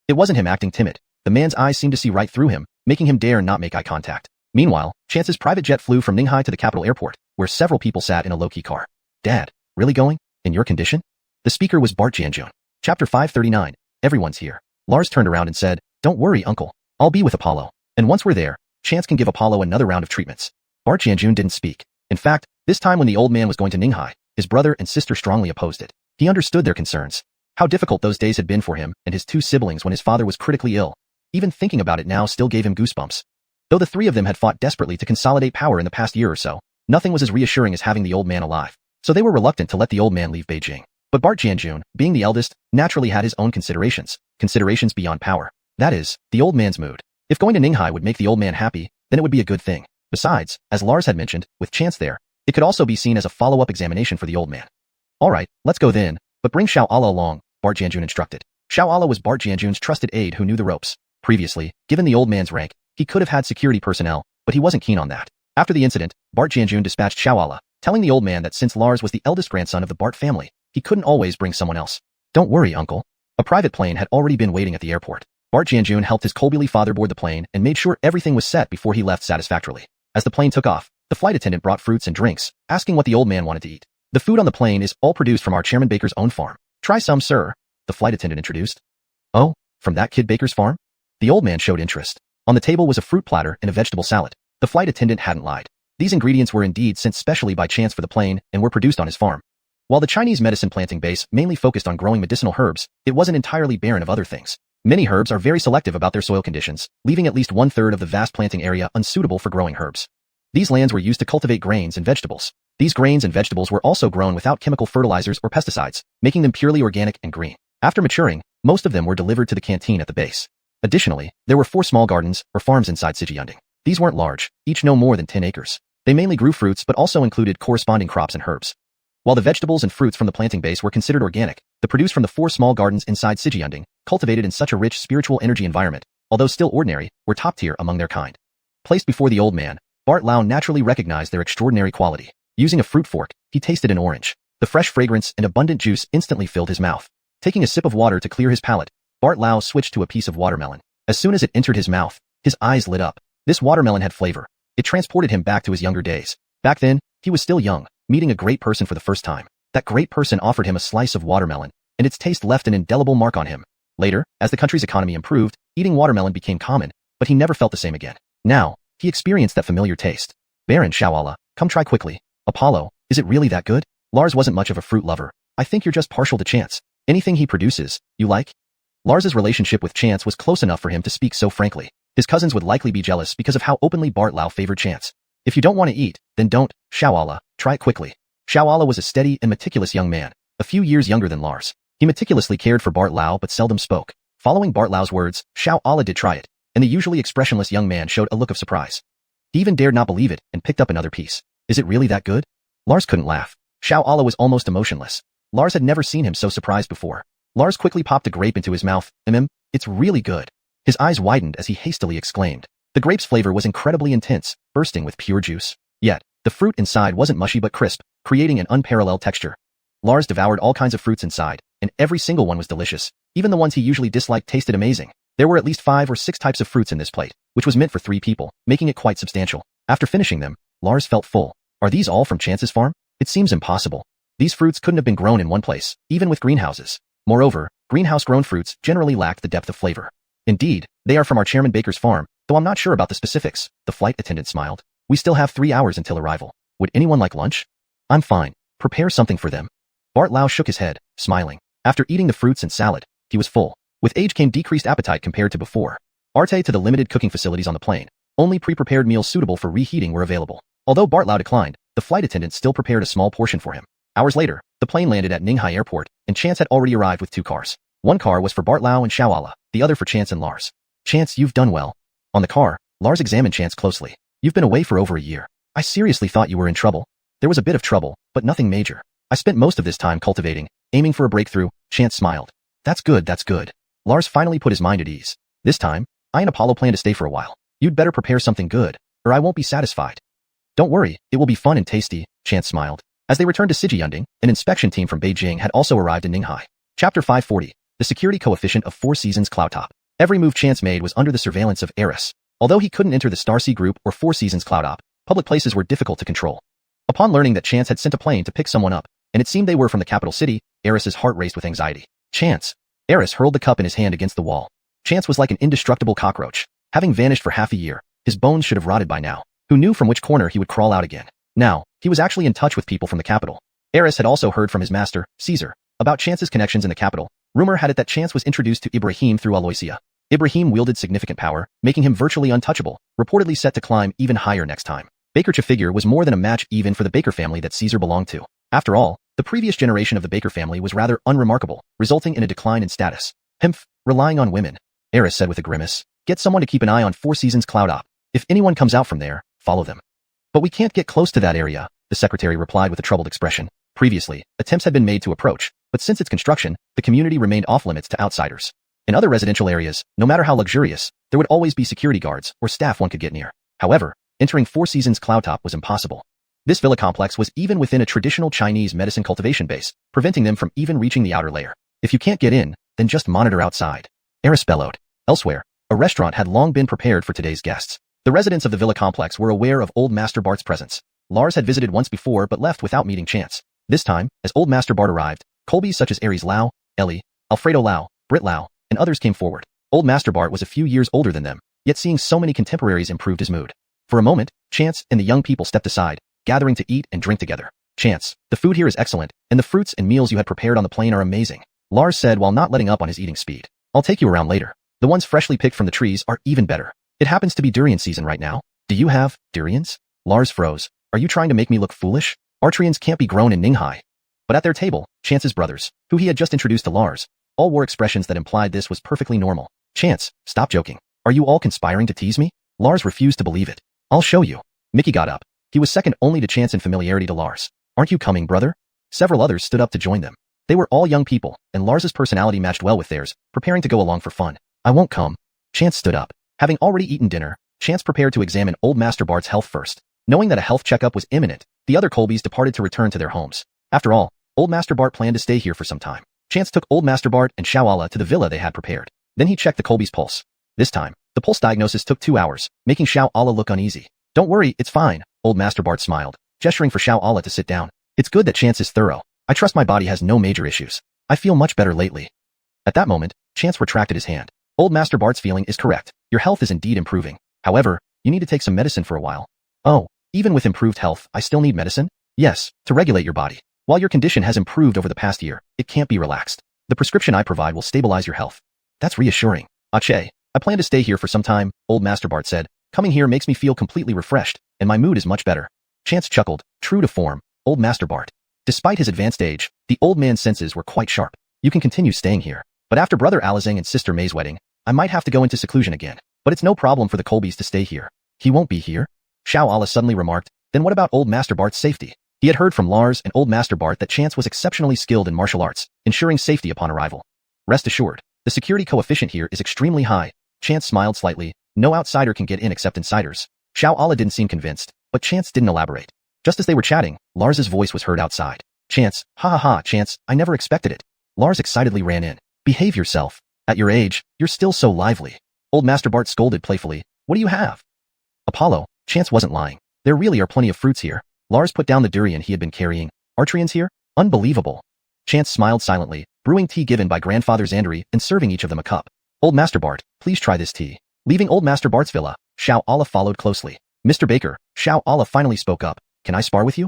It wasn't him acting timid. The man's eyes seemed to see right through him, making him dare not make eye contact. Meanwhile, Chance's private jet flew from Ninghai to the capital airport, where several people sat in a low-key car. Dad, really going? In your condition? The speaker was Bart Janjun. Chapter 539. Everyone's here. Lars turned around and said, Don't worry, uncle. I'll be with Apollo. And once we're there, Chance can give Apollo another round of treatments. Bart Janjun didn't speak. In fact, this time when the old man was going to Ninghai, his brother and sister strongly opposed it. He understood their concerns. How difficult those days had been for him and his two siblings when his father was critically ill. Even thinking about it now still gave him goosebumps. Though the three of them had fought desperately to consolidate power in the past year or so, nothing was as reassuring as having the old man alive. So they were reluctant to let the old man leave Beijing. But Bart Janjun, being the eldest, naturally had his own considerations beyond power. That is, the old man's mood. If going to Ninghai would make the old man happy, then it would be a good thing. Besides, as Lars had mentioned, with Chance there, it could also be seen as a follow-up examination for the old man. Alright, let's go then, but bring Xiao Allah along, Bart Janjun instructed. Xiao Allah was Bart Janjun's trusted aide who knew the ropes. Previously, given the old man's rank, he could have had security personnel, but he wasn't keen on that. After the incident, Bart Janjun dispatched Xiao Allah, telling the old man that since Lars was the eldest grandson of the Bart family, he couldn't always bring someone else. Don't worry, uncle. A private plane had already been waiting at the airport. Bart Janjun helped his Colbyly father board the plane and made sure everything was set before he left satisfactorily. As the plane took off, the flight attendant brought fruits and drinks, asking what the old man wanted to eat. The food on the plane is all produced from our Chairman Baker's own farm. Try some, sir, the flight attendant introduced. Oh, from that kid Baker's farm? The old man showed interest. On the table was a fruit platter and a vegetable salad. The flight attendant hadn't lied. These ingredients were indeed sent specially by Chance for the plane and were produced on his farm. While the Chinese medicine planting base mainly focused on growing medicinal herbs, it wasn't entirely barren of other things. Many herbs are very selective about their soil conditions, leaving at least 1/3 of the vast planting area unsuitable for growing herbs. These lands were used to cultivate grains and vegetables. These grains and vegetables were also grown without chemical fertilizers or pesticides, making them purely organic and green. After maturing, most of them were delivered to the canteen at the base. Additionally, there were 4 small gardens or farms inside Sijiyunding. These weren't large, each no more than 10 acres. They mainly grew fruits but also included corresponding crops and herbs. While the vegetables and fruits from the planting base were considered organic, the produce from the 4 small gardens inside Sijiyunding, cultivated in such a rich spiritual energy environment, although still ordinary, were top tier among their kind. Placed before the old man, Bart Lau naturally recognized their extraordinary quality. Using a fruit fork, he tasted an orange. The fresh fragrance and abundant juice instantly filled his mouth. Taking a sip of water to clear his palate, Bart Lau switched to a piece of watermelon. As soon as it entered his mouth, his eyes lit up. This watermelon had flavor. It transported him back to his younger days. Back then, he was still young, meeting a great person for the first time. That great person offered him a slice of watermelon, and its taste left an indelible mark on him. Later, as the country's economy improved, eating watermelon became common, but he never felt the same again. Now, he experienced that familiar taste. Baron Shawala, come try quickly. Apollo, is it really that good? Lars wasn't much of a fruit lover. I think you're just partial to Chance. Anything he produces, you like? Lars's relationship with Chance was close enough for him to speak so frankly. His cousins would likely be jealous because of how openly Bart Lau favored Chance. If you don't want to eat, then don't, Shawala, try it quickly. Shawala was a steady and meticulous young man, a few years younger than Lars. He meticulously cared for Bart Lau but seldom spoke. Following Bart Lau's words, Shawala did try it, and the usually expressionless young man showed a look of surprise. He even dared not believe it and picked up another piece. Is it really that good? Lars couldn't laugh. Shawala was almost emotionless. Lars had never seen him so surprised before. Lars quickly popped a grape into his mouth. It's really good. His eyes widened as he hastily exclaimed. The grape's flavor was incredibly intense, bursting with pure juice. Yet, the fruit inside wasn't mushy but crisp, creating an unparalleled texture. Lars devoured all kinds of fruits inside, and every single one was delicious. Even the ones he usually disliked tasted amazing. There were at least 5 or 6 types of fruits in this plate, which was meant for 3 people, making it quite substantial. After finishing them, Lars felt full. Are these all from Chance's farm? It seems impossible. These fruits couldn't have been grown in one place, even with greenhouses. Moreover, greenhouse-grown fruits generally lack the depth of flavor. Indeed, they are from our Chairman Baker's farm, though I'm not sure about the specifics, the flight attendant smiled. We still have 3 hours until arrival. Would anyone like lunch? I'm fine. Prepare something for them. Bart Lau shook his head, smiling. After eating the fruits and salad, he was full. With age came decreased appetite compared to before. Arte to the limited cooking facilities on the plane. Only pre-prepared meals suitable for reheating were available. Although Bart Lau declined, the flight attendant still prepared a small portion for him. Hours later, the plane landed at Ninghai Airport, and Chance had already arrived with 2 cars. One car was for Bart Lau and Shawala, the other for Chance and Lars. Chance, you've done well. On the car, Lars examined Chance closely. You've been away for over a year. I seriously thought you were in trouble. There was a bit of trouble, but nothing major. I spent most of this time cultivating, aiming for a breakthrough. Chance smiled. That's good, that's good. Lars finally put his mind at ease. This time, I and Apollo plan to stay for a while. You'd better prepare something good, or I won't be satisfied. Don't worry, it will be fun and tasty, Chance smiled. As they returned to Sijiyunding, an inspection team from Beijing had also arrived in Ninghai. Chapter 540, the security coefficient of 4 Seasons Cloudtop. Every move Chance made was under the surveillance of Eris. Although he couldn't enter the Starsea Group or 4 Seasons Cloudtop, public places were difficult to control. Upon learning that Chance had sent a plane to pick someone up, and it seemed they were from the capital city, Eris's heart raced with anxiety. Chance. Eris hurled the cup in his hand against the wall. Chance was like an indestructible cockroach. Having vanished for half a year, his bones should have rotted by now. Who knew from which corner he would crawl out again? Now, he was actually in touch with people from the capital. Eris had also heard from his master, Caesar, about Chance's connections in the capital. Rumor had it that Chance was introduced to Ibrahim through Aloysia. Ibrahim wielded significant power, making him virtually untouchable, reportedly set to climb even higher next time. Baker's figure was more than a match even for the Baker family that Caesar belonged to. After all, the previous generation of the Baker family was rather unremarkable, resulting in a decline in status. Relying on women. Eris said with a grimace. Get someone to keep an eye on 4 Seasons Cloudtop. If anyone comes out from there, follow them. But we can't get close to that area, the secretary replied with a troubled expression. Previously, attempts had been made to approach, but since its construction, the community remained off-limits to outsiders. In other residential areas, no matter how luxurious, there would always be security guards or staff one could get near. However, entering 4 Seasons Cloudtop was impossible. This villa complex was even within a traditional Chinese medicine cultivation base, preventing them from even reaching the outer layer. If you can't get in, then just monitor outside. Eris bellowed. Elsewhere, a restaurant had long been prepared for today's guests. The residents of the villa complex were aware of Old Master Bart's presence. Lars had visited once before but left without meeting Chance. This time, as Old Master Bart arrived, Colbys such as Aries Lau, Ellie, Alfredo Lau, Britt Lau, and others came forward. Old Master Bart was a few years older than them, yet seeing so many contemporaries improved his mood. For a moment, Chance and the young people stepped aside, gathering to eat and drink together. Chance, the food here is excellent, and the fruits and meals you had prepared on the plane are amazing, Lars said while not letting up on his eating speed. I'll take you around later. The ones freshly picked from the trees are even better. It happens to be durian season right now. Do you have durians? Lars froze. Are you trying to make me look foolish? Artrians can't be grown in Ninghai. But at their table, Chance's brothers, who he had just introduced to Lars, all wore expressions that implied this was perfectly normal. Chance, stop joking. Are you all conspiring to tease me? Lars refused to believe it. I'll show you. Mickey got up. He was second only to Chance in familiarity to Lars. Aren't you coming, brother? Several others stood up to join them. They were all young people, and Lars's personality matched well with theirs, preparing to go along for fun. I won't come. Chance stood up. Having already eaten dinner, Chance prepared to examine Old Master Bart's health first. Knowing that a health checkup was imminent, the other Colbys departed to return to their homes. After all, Old Master Bart planned to stay here for some time. Chance took Old Master Bart and Xiao to the villa they had prepared. Then he checked the Colby's pulse. This time, the pulse diagnosis took 2 hours, making Xiao look uneasy. Don't worry, it's fine, Old Master Bart smiled, gesturing for Xiao to sit down. It's good that Chance is thorough. I trust my body has no major issues. I feel much better lately. At that moment, Chance retracted his hand. Old Master Bart's feeling is correct. Your health is indeed improving. However, you need to take some medicine for a while. Oh, even with improved health, I still need medicine? Yes, to regulate your body. While your condition has improved over the past year, it can't be relaxed. The prescription I provide will stabilize your health. That's reassuring. Ache, I plan to stay here for some time, Old Master Bart said. Coming here makes me feel completely refreshed, and my mood is much better. Chance chuckled, true to form, Old Master Bart. Despite his advanced age, the old man's senses were quite sharp. You can continue staying here. But after Brother Alizang and Sister May's wedding, I might have to go into seclusion again. But it's no problem for the Colbys to stay here. He won't be here? Xiao suddenly remarked. Then what about Old Master Bart's safety? He had heard from Lars and Old Master Bart that Chance was exceptionally skilled in martial arts, ensuring safety upon arrival. Rest assured, the security coefficient here is extremely high. Chance smiled slightly. No outsider can get in except insiders. Xiao didn't seem convinced, but Chance didn't elaborate. Just as they were chatting, Lars's voice was heard outside. Chance, Chance, I never expected it. Lars excitedly ran in. Behave yourself. At your age, you're still so lively. Old Master Bart scolded playfully. What do you have? Apollo, Chance wasn't lying. There really are plenty of fruits here. Lars put down the durian he had been carrying. Artrians here? Unbelievable. Chance smiled silently, brewing tea given by Grandfather Zandari and serving each of them a cup. Old Master Bart, please try this tea. Leaving Old Master Bart's villa, Xiao followed closely. Mr. Baker, Xiao finally spoke up. Can I spar with you?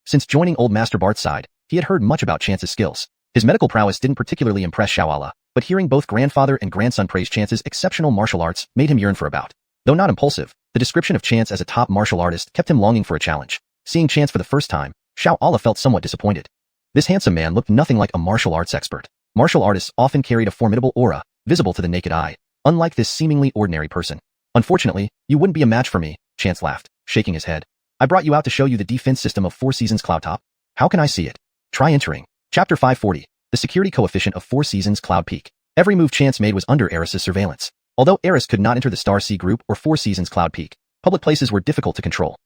Since joining Old Master Bart's side, he had heard much about Chance's skills. His medical prowess didn't particularly impress Xiao, but hearing both grandfather and grandson praise Chance's exceptional martial arts made him yearn for a bout. Though not impulsive, the description of Chance as a top martial artist kept him longing for a challenge. Seeing Chance for the first time, Xiao felt somewhat disappointed. This handsome man looked nothing like a martial arts expert. Martial artists often carried a formidable aura, visible to the naked eye, unlike this seemingly ordinary person. Unfortunately, you wouldn't be a match for me, Chance laughed, shaking his head. I brought you out to show you the defense system of Four Seasons Cloud Top. How can I see it? Try entering. Chapter 540. The security coefficient of Four Seasons Cloud Peak. Every move Chance made was under Eris's surveillance. Although Eris could not enter the Star Sea Group or Four Seasons Cloud Peak, public places were difficult to control.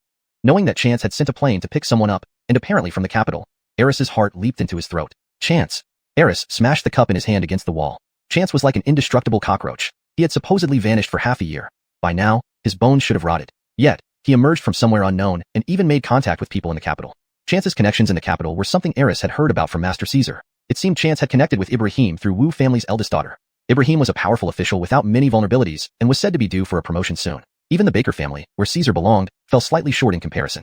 Knowing that Chance had sent a plane to pick someone up, and apparently from the capital, Eris's heart leaped into his throat. Chance. Eris smashed the cup in his hand against the wall. Chance was like an indestructible cockroach. He had supposedly vanished for half a year. By now, his bones should have rotted. Yet, he emerged from somewhere unknown and even made contact with people in the capital. Chance's connections in the capital were something Eris had heard about from Master Caesar. It seemed Chance had connected with Ibrahim through Wu family's eldest daughter. Ibrahim was a powerful official without many vulnerabilities and was said to be due for a promotion soon. Even the Baker family, where Caesar belonged, fell slightly short in comparison.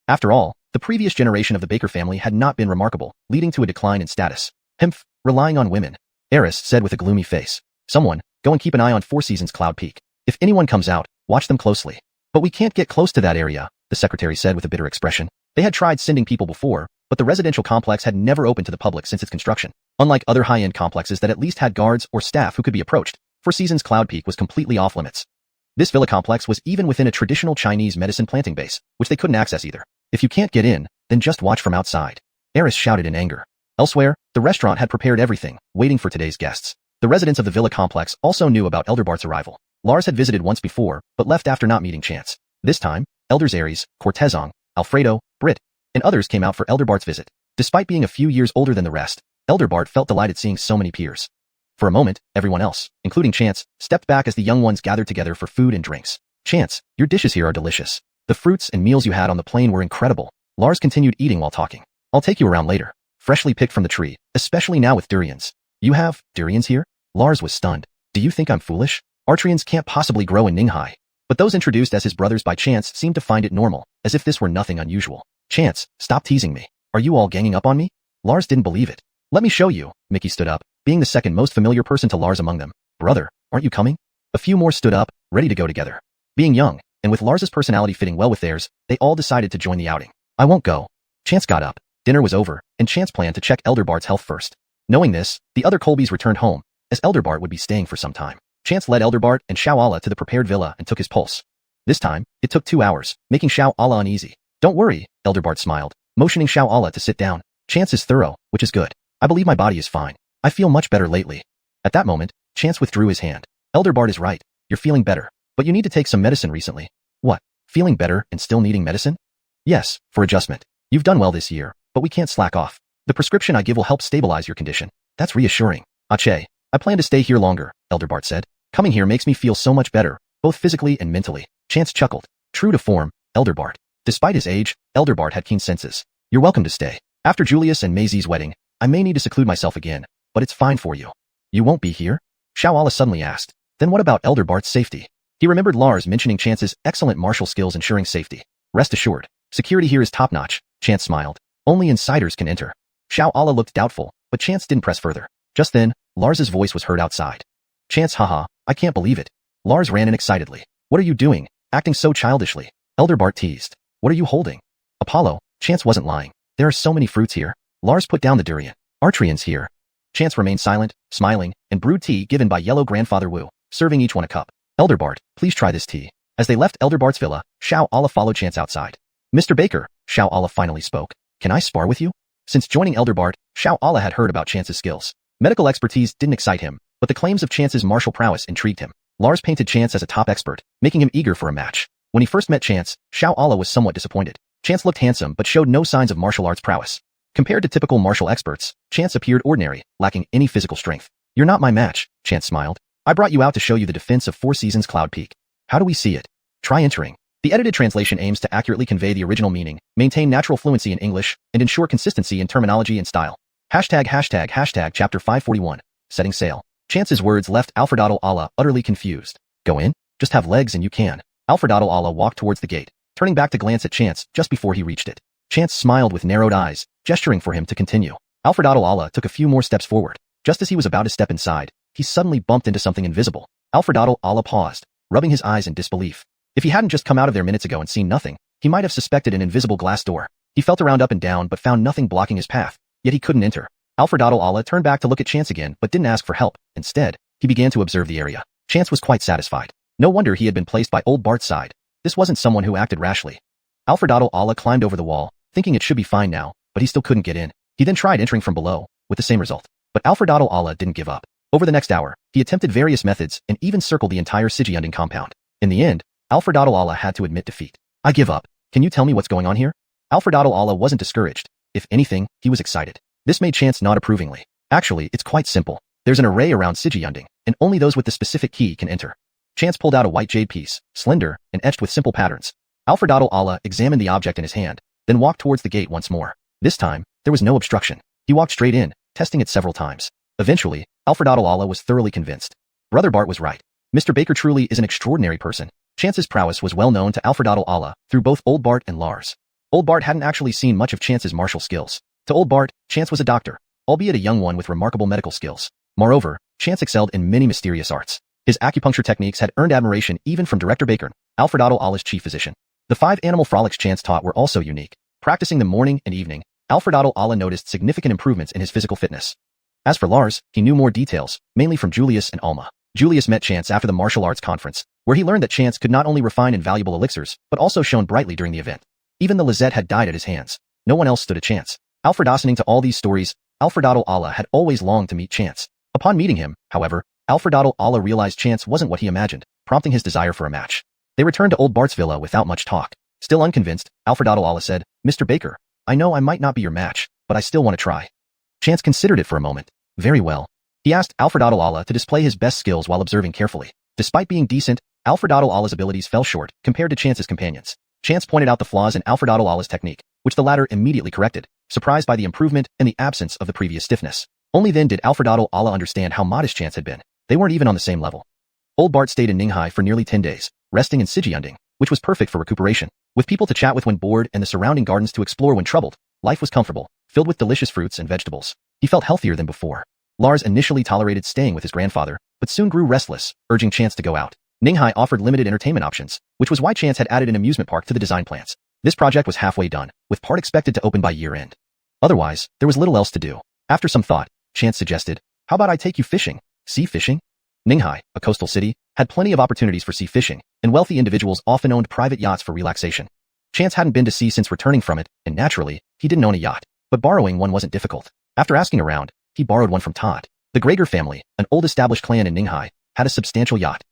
After all, the previous generation of the Baker family had not been remarkable, leading to a decline in status. Himph, relying on women. Eris said with a gloomy face. Someone, go and keep an eye on Four Seasons Cloud Peak. If anyone comes out, watch them closely. But we can't get close to that area, the secretary said with a bitter expression. They had tried sending people before, but the residential complex had never opened to the public since its construction. Unlike other high-end complexes that at least had guards or staff who could be approached, Four Seasons Cloud Peak was completely off-limits. This villa complex was even within a traditional Chinese medicine planting base, which they couldn't access either. If you can't get in, then just watch from outside. Eris shouted in anger. Elsewhere, the restaurant had prepared everything, waiting for today's guests. The residents of the villa complex also knew about Elder Bart's arrival. Lars had visited once before, but left after not meeting Chance. This time, Elders Aries, Cortezong, Alfredo, Britt, and others came out for Elder Bart's visit. Despite being a few years older than the rest, Elder Bart felt delighted seeing so many peers. For a moment, everyone else, including Chance, stepped back as the young ones gathered together for food and drinks. Chance, your dishes here are delicious. The fruits and meals you had on the plane were incredible. Lars continued eating while talking. I'll take you around later. Freshly picked from the tree, especially now with durians. You have durians here? Lars was stunned. Do you think I'm foolish? Artrians can't possibly grow in Ninghai. But those introduced as his brothers by Chance seemed to find it normal, as if this were nothing unusual. Chance, stop teasing me. Are you all ganging up on me? Lars didn't believe it. Let me show you. Mickey stood up, being the second most familiar person to Lars among them. Brother, aren't you coming? A few more stood up, ready to go together. Being young, and with Lars's personality fitting well with theirs, they all decided to join the outing. I won't go. Chance got up. Dinner was over, and Chance planned to check Elder Bart's health first. Knowing this, the other Colbys returned home, as Elder Bart would be staying for some time. Chance led Elder Bart and Xiao Allah to the prepared villa and took his pulse. This time, it took 2 hours, making Xiao Allah uneasy. Don't worry, Elder Bart smiled, motioning Xiao Allah to sit down. Chance is thorough, which is good. I believe my body is fine. I feel much better lately. At that moment, Chance withdrew his hand. Elder Bart is right. You're feeling better. But you need to take some medicine recently. What? Feeling better and still needing medicine? Yes, for adjustment. You've done well this year, but we can't slack off. The prescription I give will help stabilize your condition. That's reassuring. Ache, I plan to stay here longer, Elder Bart said. Coming here makes me feel so much better, both physically and mentally. Chance chuckled. True to form, Elder Bart. Despite his age, Elder Bart had keen senses. You're welcome to stay. After Julius and Maisie's wedding, I may need to seclude myself again, but it's fine for you. You won't be here? Xiao Allah suddenly asked. Then what about Elder Bart's safety? He remembered Lars mentioning Chance's excellent martial skills ensuring safety. Rest assured, security here is top-notch, Chance smiled. Only insiders can enter. Xiao Allah looked doubtful, but Chance didn't press further. Just then, Lars's voice was heard outside. Chance, haha, I can't believe it. Lars ran in excitedly. What are you doing, acting so childishly? Elder Bart teased. What are you holding? Apollo, Chance wasn't lying. There are so many fruits here. Lars put down the durian. Artrian's here. Chance remained silent, smiling, and brewed tea given by yellow grandfather Wu, serving each one a cup. Elder Bart, please try this tea. As they left Elder Bart's villa, Xiao Allah followed Chance outside. Mr. Baker, Xiao Allah finally spoke. Can I spar with you? Since joining Elder Bart, Xiao Allah had heard about Chance's skills. Medical expertise didn't excite him, but the claims of Chance's martial prowess intrigued him. Lars painted Chance as a top expert, making him eager for a match. When he first met Chance, Xiao Allah was somewhat disappointed. Chance looked handsome but showed no signs of martial arts prowess. Compared to typical martial experts, Chance appeared ordinary, lacking any physical strength. You're not my match, Chance smiled. I brought you out to show you the defense of Four Seasons Cloud Peak. How do we see it? Try entering. The edited translation aims to accurately convey the original meaning, maintain natural fluency in English, and ensure consistency in terminology and style. Hashtag chapter 541. Setting sail. Chance's words left Alfredato Allah utterly confused. Go in? Just have legs and you can. Alfredato Allah walked towards the gate, turning back to glance at Chance just before he reached it. Chance smiled with narrowed eyes, gesturing for him to continue. Alfredato Allah took a few more steps forward. Just as he was about to step inside, he suddenly bumped into something invisible. Alfredato Allah paused, rubbing his eyes in disbelief. If he hadn't just come out of there minutes ago and seen nothing, he might have suspected an invisible glass door. He felt around up and down but found nothing blocking his path, yet he couldn't enter. Alfredato Allah turned back to look at Chance again but didn't ask for help. Instead, he began to observe the area. Chance was quite satisfied. No wonder he had been placed by old Bart's side. This wasn't someone who acted rashly. Alfredato Allah climbed over the wall, thinking it should be fine now, but he still couldn't get in. He then tried entering from below, with the same result. But Alfredato Allah didn't give up. Over the next hour, he attempted various methods and even circled the entire Sijiunding compound. In the end, Alfredato Allah had to admit defeat. I give up. Can you tell me what's going on here? Alfredato Allah wasn't discouraged. If anything, he was excited. This made Chance nod approvingly. Actually, it's quite simple. There's an array around Sijiunding, and only those with the specific key can enter. Chance pulled out a white jade piece, slender, and etched with simple patterns. Alfredato Allah examined the object in his hand, then walked towards the gate once more. This time, there was no obstruction. He walked straight in, testing it several times. Eventually, Alfredato Allah was thoroughly convinced. Brother Bart was right. Mr. Baker truly is an extraordinary person. Chance's prowess was well known to Alfredato Allah through both Old Bart and Lars. Old Bart hadn't actually seen much of Chance's martial skills. To Old Bart, Chance was a doctor, albeit a young one with remarkable medical skills. Moreover, Chance excelled in many mysterious arts. His acupuncture techniques had earned admiration even from Director Baker, Alfredato Allah's chief physician. The 5 animal frolics Chance taught were also unique. Practicing them morning and evening, Alfredato Allah noticed significant improvements in his physical fitness. As for Lars, he knew more details, mainly from Julius and Alma. Julius met Chance after the martial arts conference, where he learned that Chance could not only refine invaluable elixirs, but also shone brightly during the event. Even the Lizette had died at his hands. No one else stood a chance. Listening to all these stories, Alfredato Allah had always longed to meet Chance. Upon meeting him, however, Alfredato Allah realized Chance wasn't what he imagined, prompting his desire for a match. They returned to Old Bart's villa without much talk. Still unconvinced, Alfredato Allah said, Mr. Baker, I know I might not be your match, but I still want to try. Chance considered it for a moment. Very well. He asked Alfredato Allah to display his best skills while observing carefully. Despite being decent, Alfredato Allah's abilities fell short compared to Chance's companions. Chance pointed out the flaws in Alfredato Allah's technique, which the latter immediately corrected, surprised by the improvement and the absence of the previous stiffness. Only then did Alfredato Allah understand how modest Chance had been. They weren't even on the same level. Old Bart stayed in Ninghai for nearly 10 days, resting in Sijiunding, which was perfect for recuperation. With people to chat with when bored and the surrounding gardens to explore when troubled, life was comfortable, filled with delicious fruits and vegetables. He felt healthier than before. Lars initially tolerated staying with his grandfather, but soon grew restless, urging Chance to go out. Ninghai offered limited entertainment options, which was why Chance had added an amusement park to the design plans. This project was halfway done, with part expected to open by year-end. Otherwise, there was little else to do. After some thought, Chance suggested, "How about I take you fishing?" Sea fishing? Ninghai, a coastal city, had plenty of opportunities for sea fishing, and wealthy individuals often owned private yachts for relaxation. Chance hadn't been to sea since returning from it, and naturally, he didn't own a yacht. But borrowing one wasn't difficult. After asking around, he borrowed one from Todd. The Gregor family, an old established clan in Ninghai, had a substantial yacht.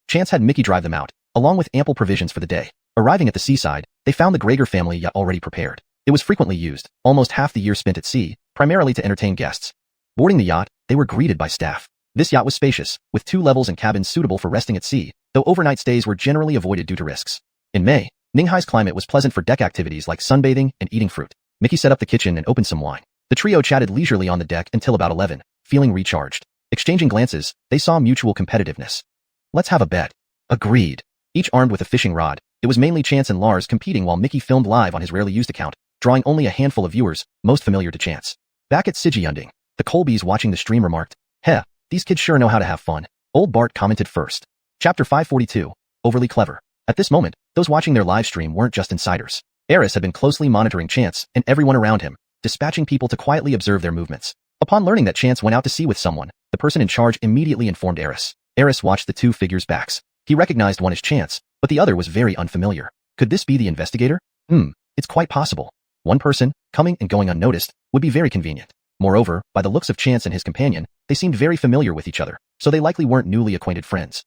Chance had Mickey drive them out, along with ample provisions for the day. Arriving at the seaside, they found the Gregor family yacht already prepared. It was frequently used, almost half the year spent at sea, primarily to entertain guests. Boarding the yacht, they were greeted by staff. This yacht was spacious, with 2 levels and cabins suitable for resting at sea, though overnight stays were generally avoided due to risks. In May, Ninghai's climate was pleasant for deck activities like sunbathing and eating fruit. Mickey set up the kitchen and opened some wine. The trio chatted leisurely on the deck until about 11, feeling recharged. Exchanging glances, they saw mutual competitiveness. "Let's have a bet." Agreed. Each armed with a fishing rod, it was mainly Chance and Lars competing while Mickey filmed live on his rarely used account, drawing only a handful of viewers, most familiar to Chance. Back at Sigiyunding, the Colbys watching the stream remarked, "Heh, these kids sure know how to have fun." Old Bart commented first. Chapter 542, Overly Clever. At this moment, those watching their live stream weren't just insiders. Eris had been closely monitoring Chance and everyone around him, dispatching people to quietly observe their movements. Upon learning that Chance went out to sea with someone, the person in charge immediately informed Eris. Eris watched the 2 figures' backs. He recognized one as Chance, but the other was very unfamiliar. Could this be the investigator? It's quite possible. One person, coming and going unnoticed, would be very convenient. Moreover, by the looks of Chance and his companion, they seemed very familiar with each other, so they likely weren't newly acquainted friends.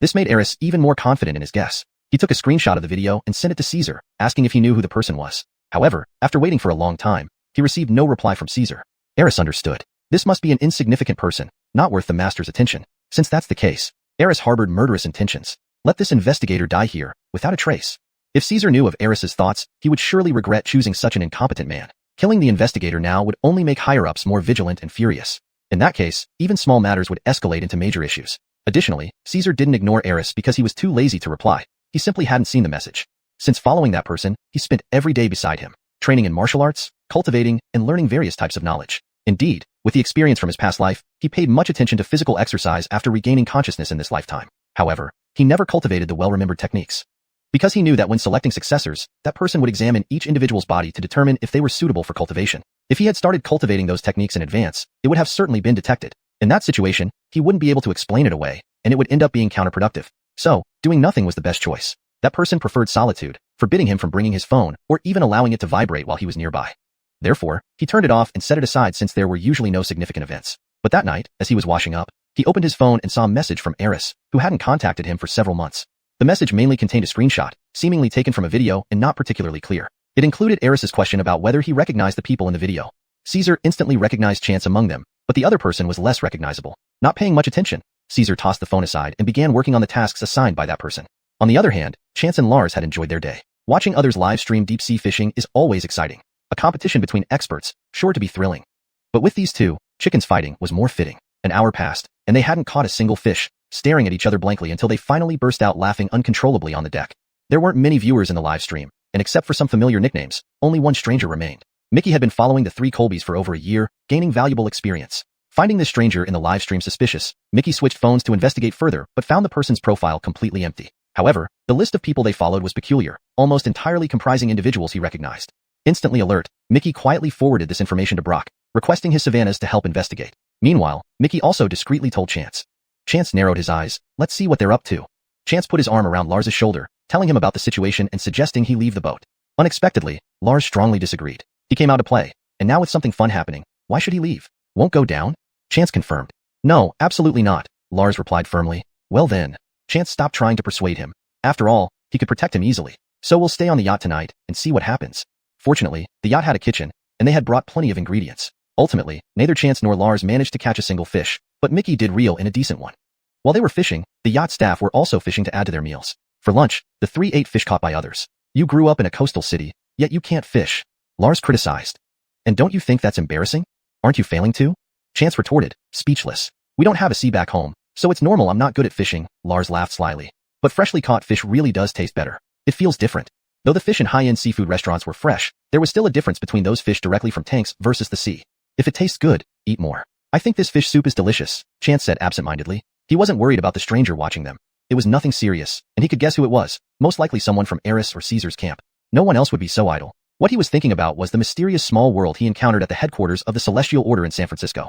This made Eris even more confident in his guess. He took a screenshot of the video and sent it to Caesar, asking if he knew who the person was. However, after waiting for a long time, he received no reply from Caesar. Eris understood. This must be an insignificant person, not worth the master's attention. Since that's the case, Eris harbored murderous intentions. Let this investigator die here, without a trace. If Caesar knew of Eris's thoughts, he would surely regret choosing such an incompetent man. Killing the investigator now would only make higher-ups more vigilant and furious. In that case, even small matters would escalate into major issues. Additionally, Caesar didn't ignore Eris because he was too lazy to reply. He simply hadn't seen the message. Since following that person, he spent every day beside him, training in martial arts, cultivating, and learning various types of knowledge. Indeed, with the experience from his past life, he paid much attention to physical exercise after regaining consciousness in this lifetime. However, he never cultivated the well-remembered techniques. Because he knew that when selecting successors, that person would examine each individual's body to determine if they were suitable for cultivation. If he had started cultivating those techniques in advance, it would have certainly been detected. In that situation, he wouldn't be able to explain it away, and it would end up being counterproductive. So, doing nothing was the best choice. That person preferred solitude, forbidding him from bringing his phone or even allowing it to vibrate while he was nearby. Therefore, he turned it off and set it aside since there were usually no significant events. But that night, as he was washing up, he opened his phone and saw a message from Eris, who hadn't contacted him for several months. The message mainly contained a screenshot, seemingly taken from a video and not particularly clear. It included Eris's question about whether he recognized the people in the video. Caesar instantly recognized Chance among them, but the other person was less recognizable. Not paying much attention, Caesar tossed the phone aside and began working on the tasks assigned by that person. On the other hand, Chance and Lars had enjoyed their day. Watching others live stream deep sea fishing is always exciting. A competition between experts, sure to be thrilling. But with these two, chickens fighting was more fitting. An hour passed, and they hadn't caught a single fish, staring at each other blankly until they finally burst out laughing uncontrollably on the deck. There weren't many viewers in the live stream, and except for some familiar nicknames, only one stranger remained. Mickey had been following the 3 Colbys for over a year, gaining valuable experience. Finding this stranger in the live stream suspicious, Mickey switched phones to investigate further but found the person's profile completely empty. However, the list of people they followed was peculiar, almost entirely comprising individuals he recognized. Instantly alert, Mickey quietly forwarded this information to Brock, requesting his Savannahs to help investigate. Meanwhile, Mickey also discreetly told Chance. Chance narrowed his eyes. Let's see what they're up to. Chance put his arm around Lars's shoulder, telling him about the situation and suggesting he leave the boat. Unexpectedly, Lars strongly disagreed. He came out to play, and now with something fun happening, why should he leave? Won't go down? Chance confirmed. No, absolutely not, Lars replied firmly. Well then. Chance stopped trying to persuade him. After all, he could protect him easily. So we'll stay on the yacht tonight and see what happens. Fortunately, the yacht had a kitchen, and they had brought plenty of ingredients. Ultimately, neither Chance nor Lars managed to catch a single fish, but Mickey did reel in a decent one. While they were fishing, the yacht staff were also fishing to add to their meals. For lunch, the 3 ate fish caught by others. You grew up in a coastal city, yet you can't fish, Lars criticized. And don't you think that's embarrassing? Aren't you failing to? Chance retorted, speechless. We don't have a sea back home, so it's normal I'm not good at fishing, Lars laughed slyly. But freshly caught fish really does taste better. It feels different. Though the fish in high-end seafood restaurants were fresh, there was still a difference between those fish directly from tanks versus the sea. If it tastes good, eat more. I think this fish soup is delicious, Chance said absent-mindedly. He wasn't worried about the stranger watching them. it was nothing serious, and he could guess who it was, most likely someone from Eris or Caesar's camp. No one else would be so idle. What he was thinking about was the mysterious small world he encountered at the headquarters of the Celestial Order in San Francisco.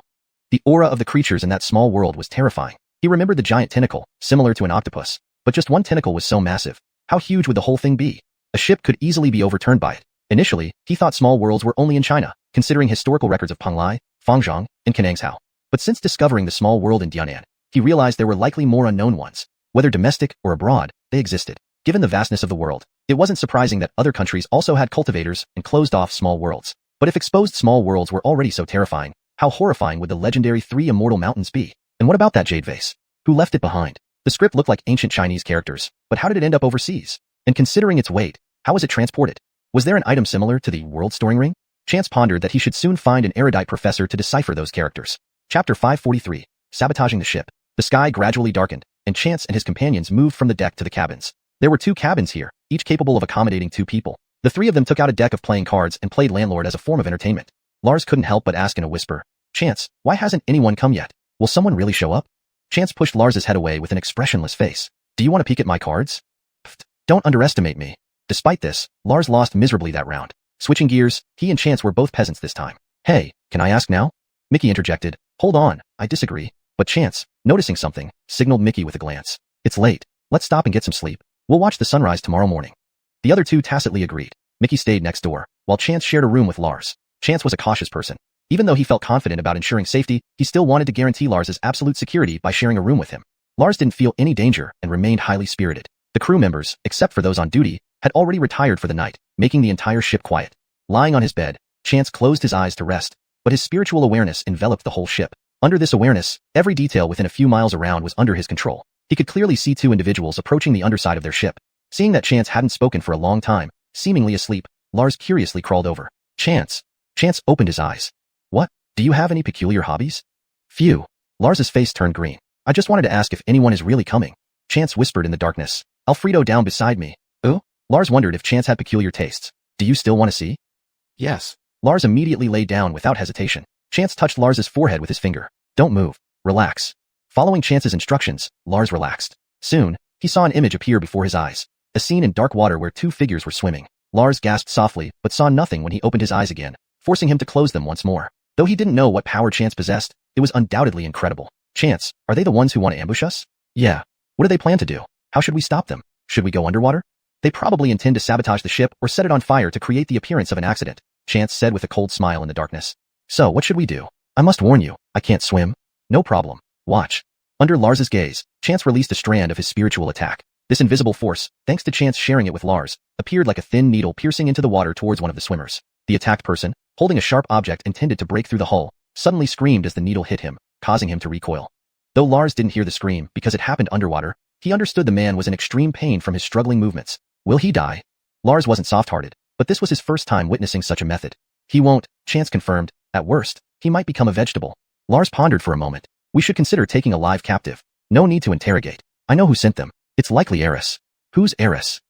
The aura of the creatures in that small world was terrifying. He remembered the giant tentacle, similar to an octopus, but just one tentacle was so massive. How huge would the whole thing be? A ship could easily be overturned by it. Initially, he thought small worlds were only in China, considering historical records of Penglai, Fangzhong, and Canangzhou. But since discovering the small world in Dianan, he realized there were likely more unknown ones. Whether domestic or abroad, they existed. Given the vastness of the world, it wasn't surprising that other countries also had cultivators and closed-off small worlds. But if exposed small worlds were already so terrifying, how horrifying would the legendary 3 immortal mountains be? And what about that jade vase? Who left it behind? The script looked like ancient Chinese characters, but how did it end up overseas? And considering its weight, how was it transported? Was there an item similar to the world storing ring? Chance pondered that he should soon find an erudite professor to decipher those characters. Chapter 543, Sabotaging the Ship. The sky gradually darkened, and Chance and his companions moved from the deck to the cabins. There were 2 cabins here, each capable of accommodating 2 people. The 3 of them took out a deck of playing cards and played landlord as a form of entertainment. Lars couldn't help but ask in a whisper, "Chance, why hasn't anyone come yet? Will someone really show up?" Chance pushed Lars's head away with an expressionless face. "Do you want to peek at my cards?" "Pfft, don't underestimate me." Despite this, Lars lost miserably that round. Switching gears, he and Chance were both peasants this time. "Hey, can I ask now?" Mickey interjected. "Hold on, I disagree." But Chance, noticing something, signaled Mickey with a glance. "It's late. Let's stop and get some sleep. We'll watch the sunrise tomorrow morning." The other 2 tacitly agreed. Mickey stayed next door, while Chance shared a room with Lars. Chance was a cautious person. Even though he felt confident about ensuring safety, he still wanted to guarantee Lars's absolute security by sharing a room with him. Lars didn't feel any danger and remained highly spirited. The crew members, except for those on duty, had already retired for the night, making the entire ship quiet. Lying on his bed, Chance closed his eyes to rest, but his spiritual awareness enveloped the whole ship. Under this awareness, every detail within a few miles around was under his control. He could clearly see 2 individuals approaching the underside of their ship. Seeing that Chance hadn't spoken for a long time, seemingly asleep, Lars curiously crawled over. "Chance." Chance opened his eyes. "What? Do you have any peculiar hobbies?" "Phew." Lars's face turned green. "I just wanted to ask if anyone is really coming." Chance whispered in the darkness. "Alfredo down beside me." "Oh?" Lars wondered if Chance had peculiar tastes. "Do you still want to see?" "Yes." Lars immediately lay down without hesitation. Chance touched Lars's forehead with his finger. "Don't move. Relax." Following Chance's instructions, Lars relaxed. Soon, he saw an image appear before his eyes. A scene in dark water where 2 figures were swimming. Lars gasped softly, but saw nothing when he opened his eyes again, forcing him to close them once more. Though he didn't know what power Chance possessed, it was undoubtedly incredible. "Chance, are they the ones who want to ambush us?" "Yeah." "What do they plan to do? How should we stop them? Should we go underwater?" "They probably intend to sabotage the ship or set it on fire to create the appearance of an accident," Chance said with a cold smile in the darkness. "So what should we do?" "I must warn you, I can't swim." "No problem. Watch." Under Lars's gaze, Chance released a strand of his spiritual attack. This invisible force, thanks to Chance sharing it with Lars, appeared like a thin needle piercing into the water towards one of the swimmers. The attacked person, holding a sharp object intended to break through the hull, suddenly screamed as the needle hit him, causing him to recoil. Though Lars didn't hear the scream because it happened underwater, he understood the man was in extreme pain from his struggling movements. Will he die? Lars wasn't soft-hearted, but this was his first time witnessing such a method. "He won't," Chance confirmed. "At worst, he might become a vegetable." Lars pondered for a moment. "We should consider taking a live captive. No need to interrogate. I know who sent them. It's likely Eris." "Who's Eris?"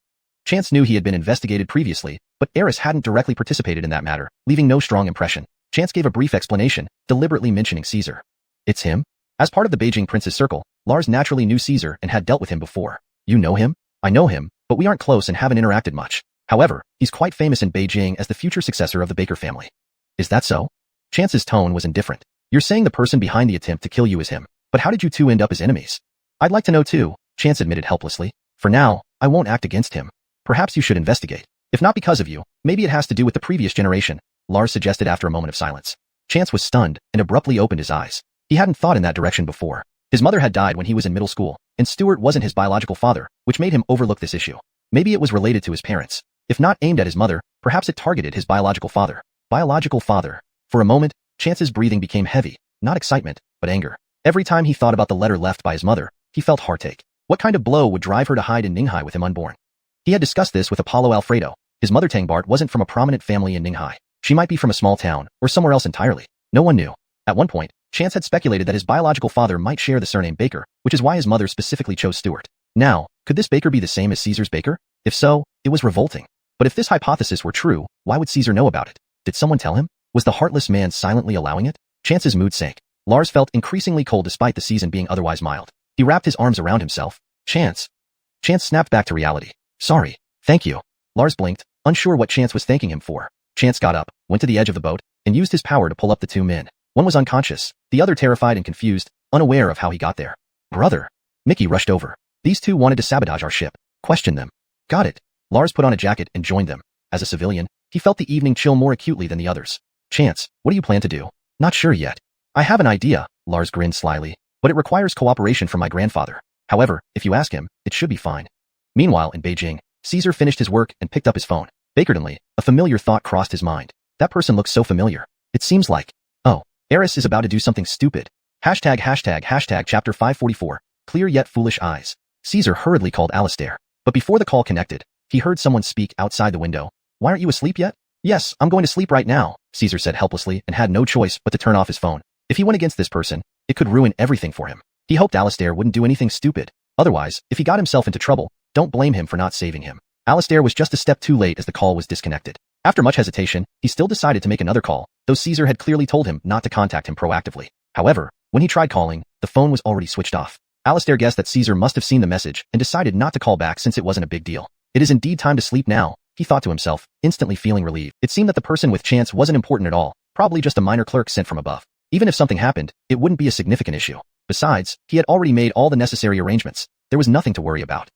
Chance knew he had been investigated previously, but Eris hadn't directly participated in that matter, leaving no strong impression. Chance gave a brief explanation, deliberately mentioning Caesar. "It's him?" As part of the Beijing Prince's circle, Lars naturally knew Caesar and had dealt with him before. "You know him?" "I know him, but we aren't close and haven't interacted much. However, he's quite famous in Beijing as the future successor of the Baker family." "Is that so?" Chance's tone was indifferent. "You're saying the person behind the attempt to kill you is him, but how did you 2 end up as enemies?" "I'd like to know too," Chance admitted helplessly. "For now, I won't act against him. Perhaps you should investigate. If not because of you, maybe it has to do with the previous generation," Lars suggested after a moment of silence. Chance was stunned and abruptly opened his eyes. He hadn't thought in that direction before. His mother had died when he was in middle school, and Stuart wasn't his biological father, which made him overlook this issue. Maybe it was related to his parents. If not aimed at his mother, perhaps it targeted his biological father. Biological father. For a moment, Chance's breathing became heavy, not excitement, but anger. Every time he thought about the letter left by his mother, he felt heartache. What kind of blow would drive her to hide in Ninghai with him unborn? He had discussed this with Apollo Alfredo. His mother Tangbart wasn't from a prominent family in Ninghai. She might be from a small town, or somewhere else entirely. No one knew. At one point, Chance had speculated that his biological father might share the surname Baker, which is why his mother specifically chose Stuart. Now, could this Baker be the same as Caesar's Baker? If so, it was revolting. But if this hypothesis were true, why would Caesar know about it? Did someone tell him? Was the heartless man silently allowing it? Chance's mood sank. Lars felt increasingly cold despite the season being otherwise mild. He wrapped his arms around himself. Chance. Chance snapped back to reality. Sorry. Thank you. Lars blinked, unsure what Chance was thanking him for. Chance got up, went to the edge of the boat, and used his power to pull up the two men. One was unconscious, the other terrified and confused, unaware of how he got there. Brother. Mickey rushed over. These two wanted to sabotage our ship. Question them. Got it. Lars put on a jacket and joined them. As a civilian, he felt the evening chill more acutely than the others. Chance, what do you plan to do? Not sure yet. I have an idea, Lars grinned slyly, but it requires cooperation from my grandfather. However, if you ask him, it should be fine. Meanwhile, in Beijing, Caesar finished his work and picked up his phone. Bakertonly, a familiar thought crossed his mind. That person looks so familiar. It seems like, oh, Eris is about to do something stupid. Hashtag chapter 544, clear yet foolish eyes. Caesar hurriedly called Alistair, but before the call connected, he heard someone speak outside the window. Why aren't you asleep yet? Yes, I'm going to sleep right now, Caesar said helplessly and had no choice but to turn off his phone. If he went against this person, it could ruin everything for him. He hoped Alistair wouldn't do anything stupid. Otherwise, if he got himself into trouble, don't blame him for not saving him. Alistair was just a step too late as the call was disconnected. After much hesitation, he still decided to make another call, though Caesar had clearly told him not to contact him proactively. However, when he tried calling, the phone was already switched off. Alistair guessed that Caesar must have seen the message and decided not to call back since it wasn't a big deal. It is indeed time to sleep now, he thought to himself, instantly feeling relieved. It seemed that the person with Chance wasn't important at all, probably just a minor clerk sent from above. Even if something happened, it wouldn't be a significant issue. Besides, he had already made all the necessary arrangements. There was nothing to worry about.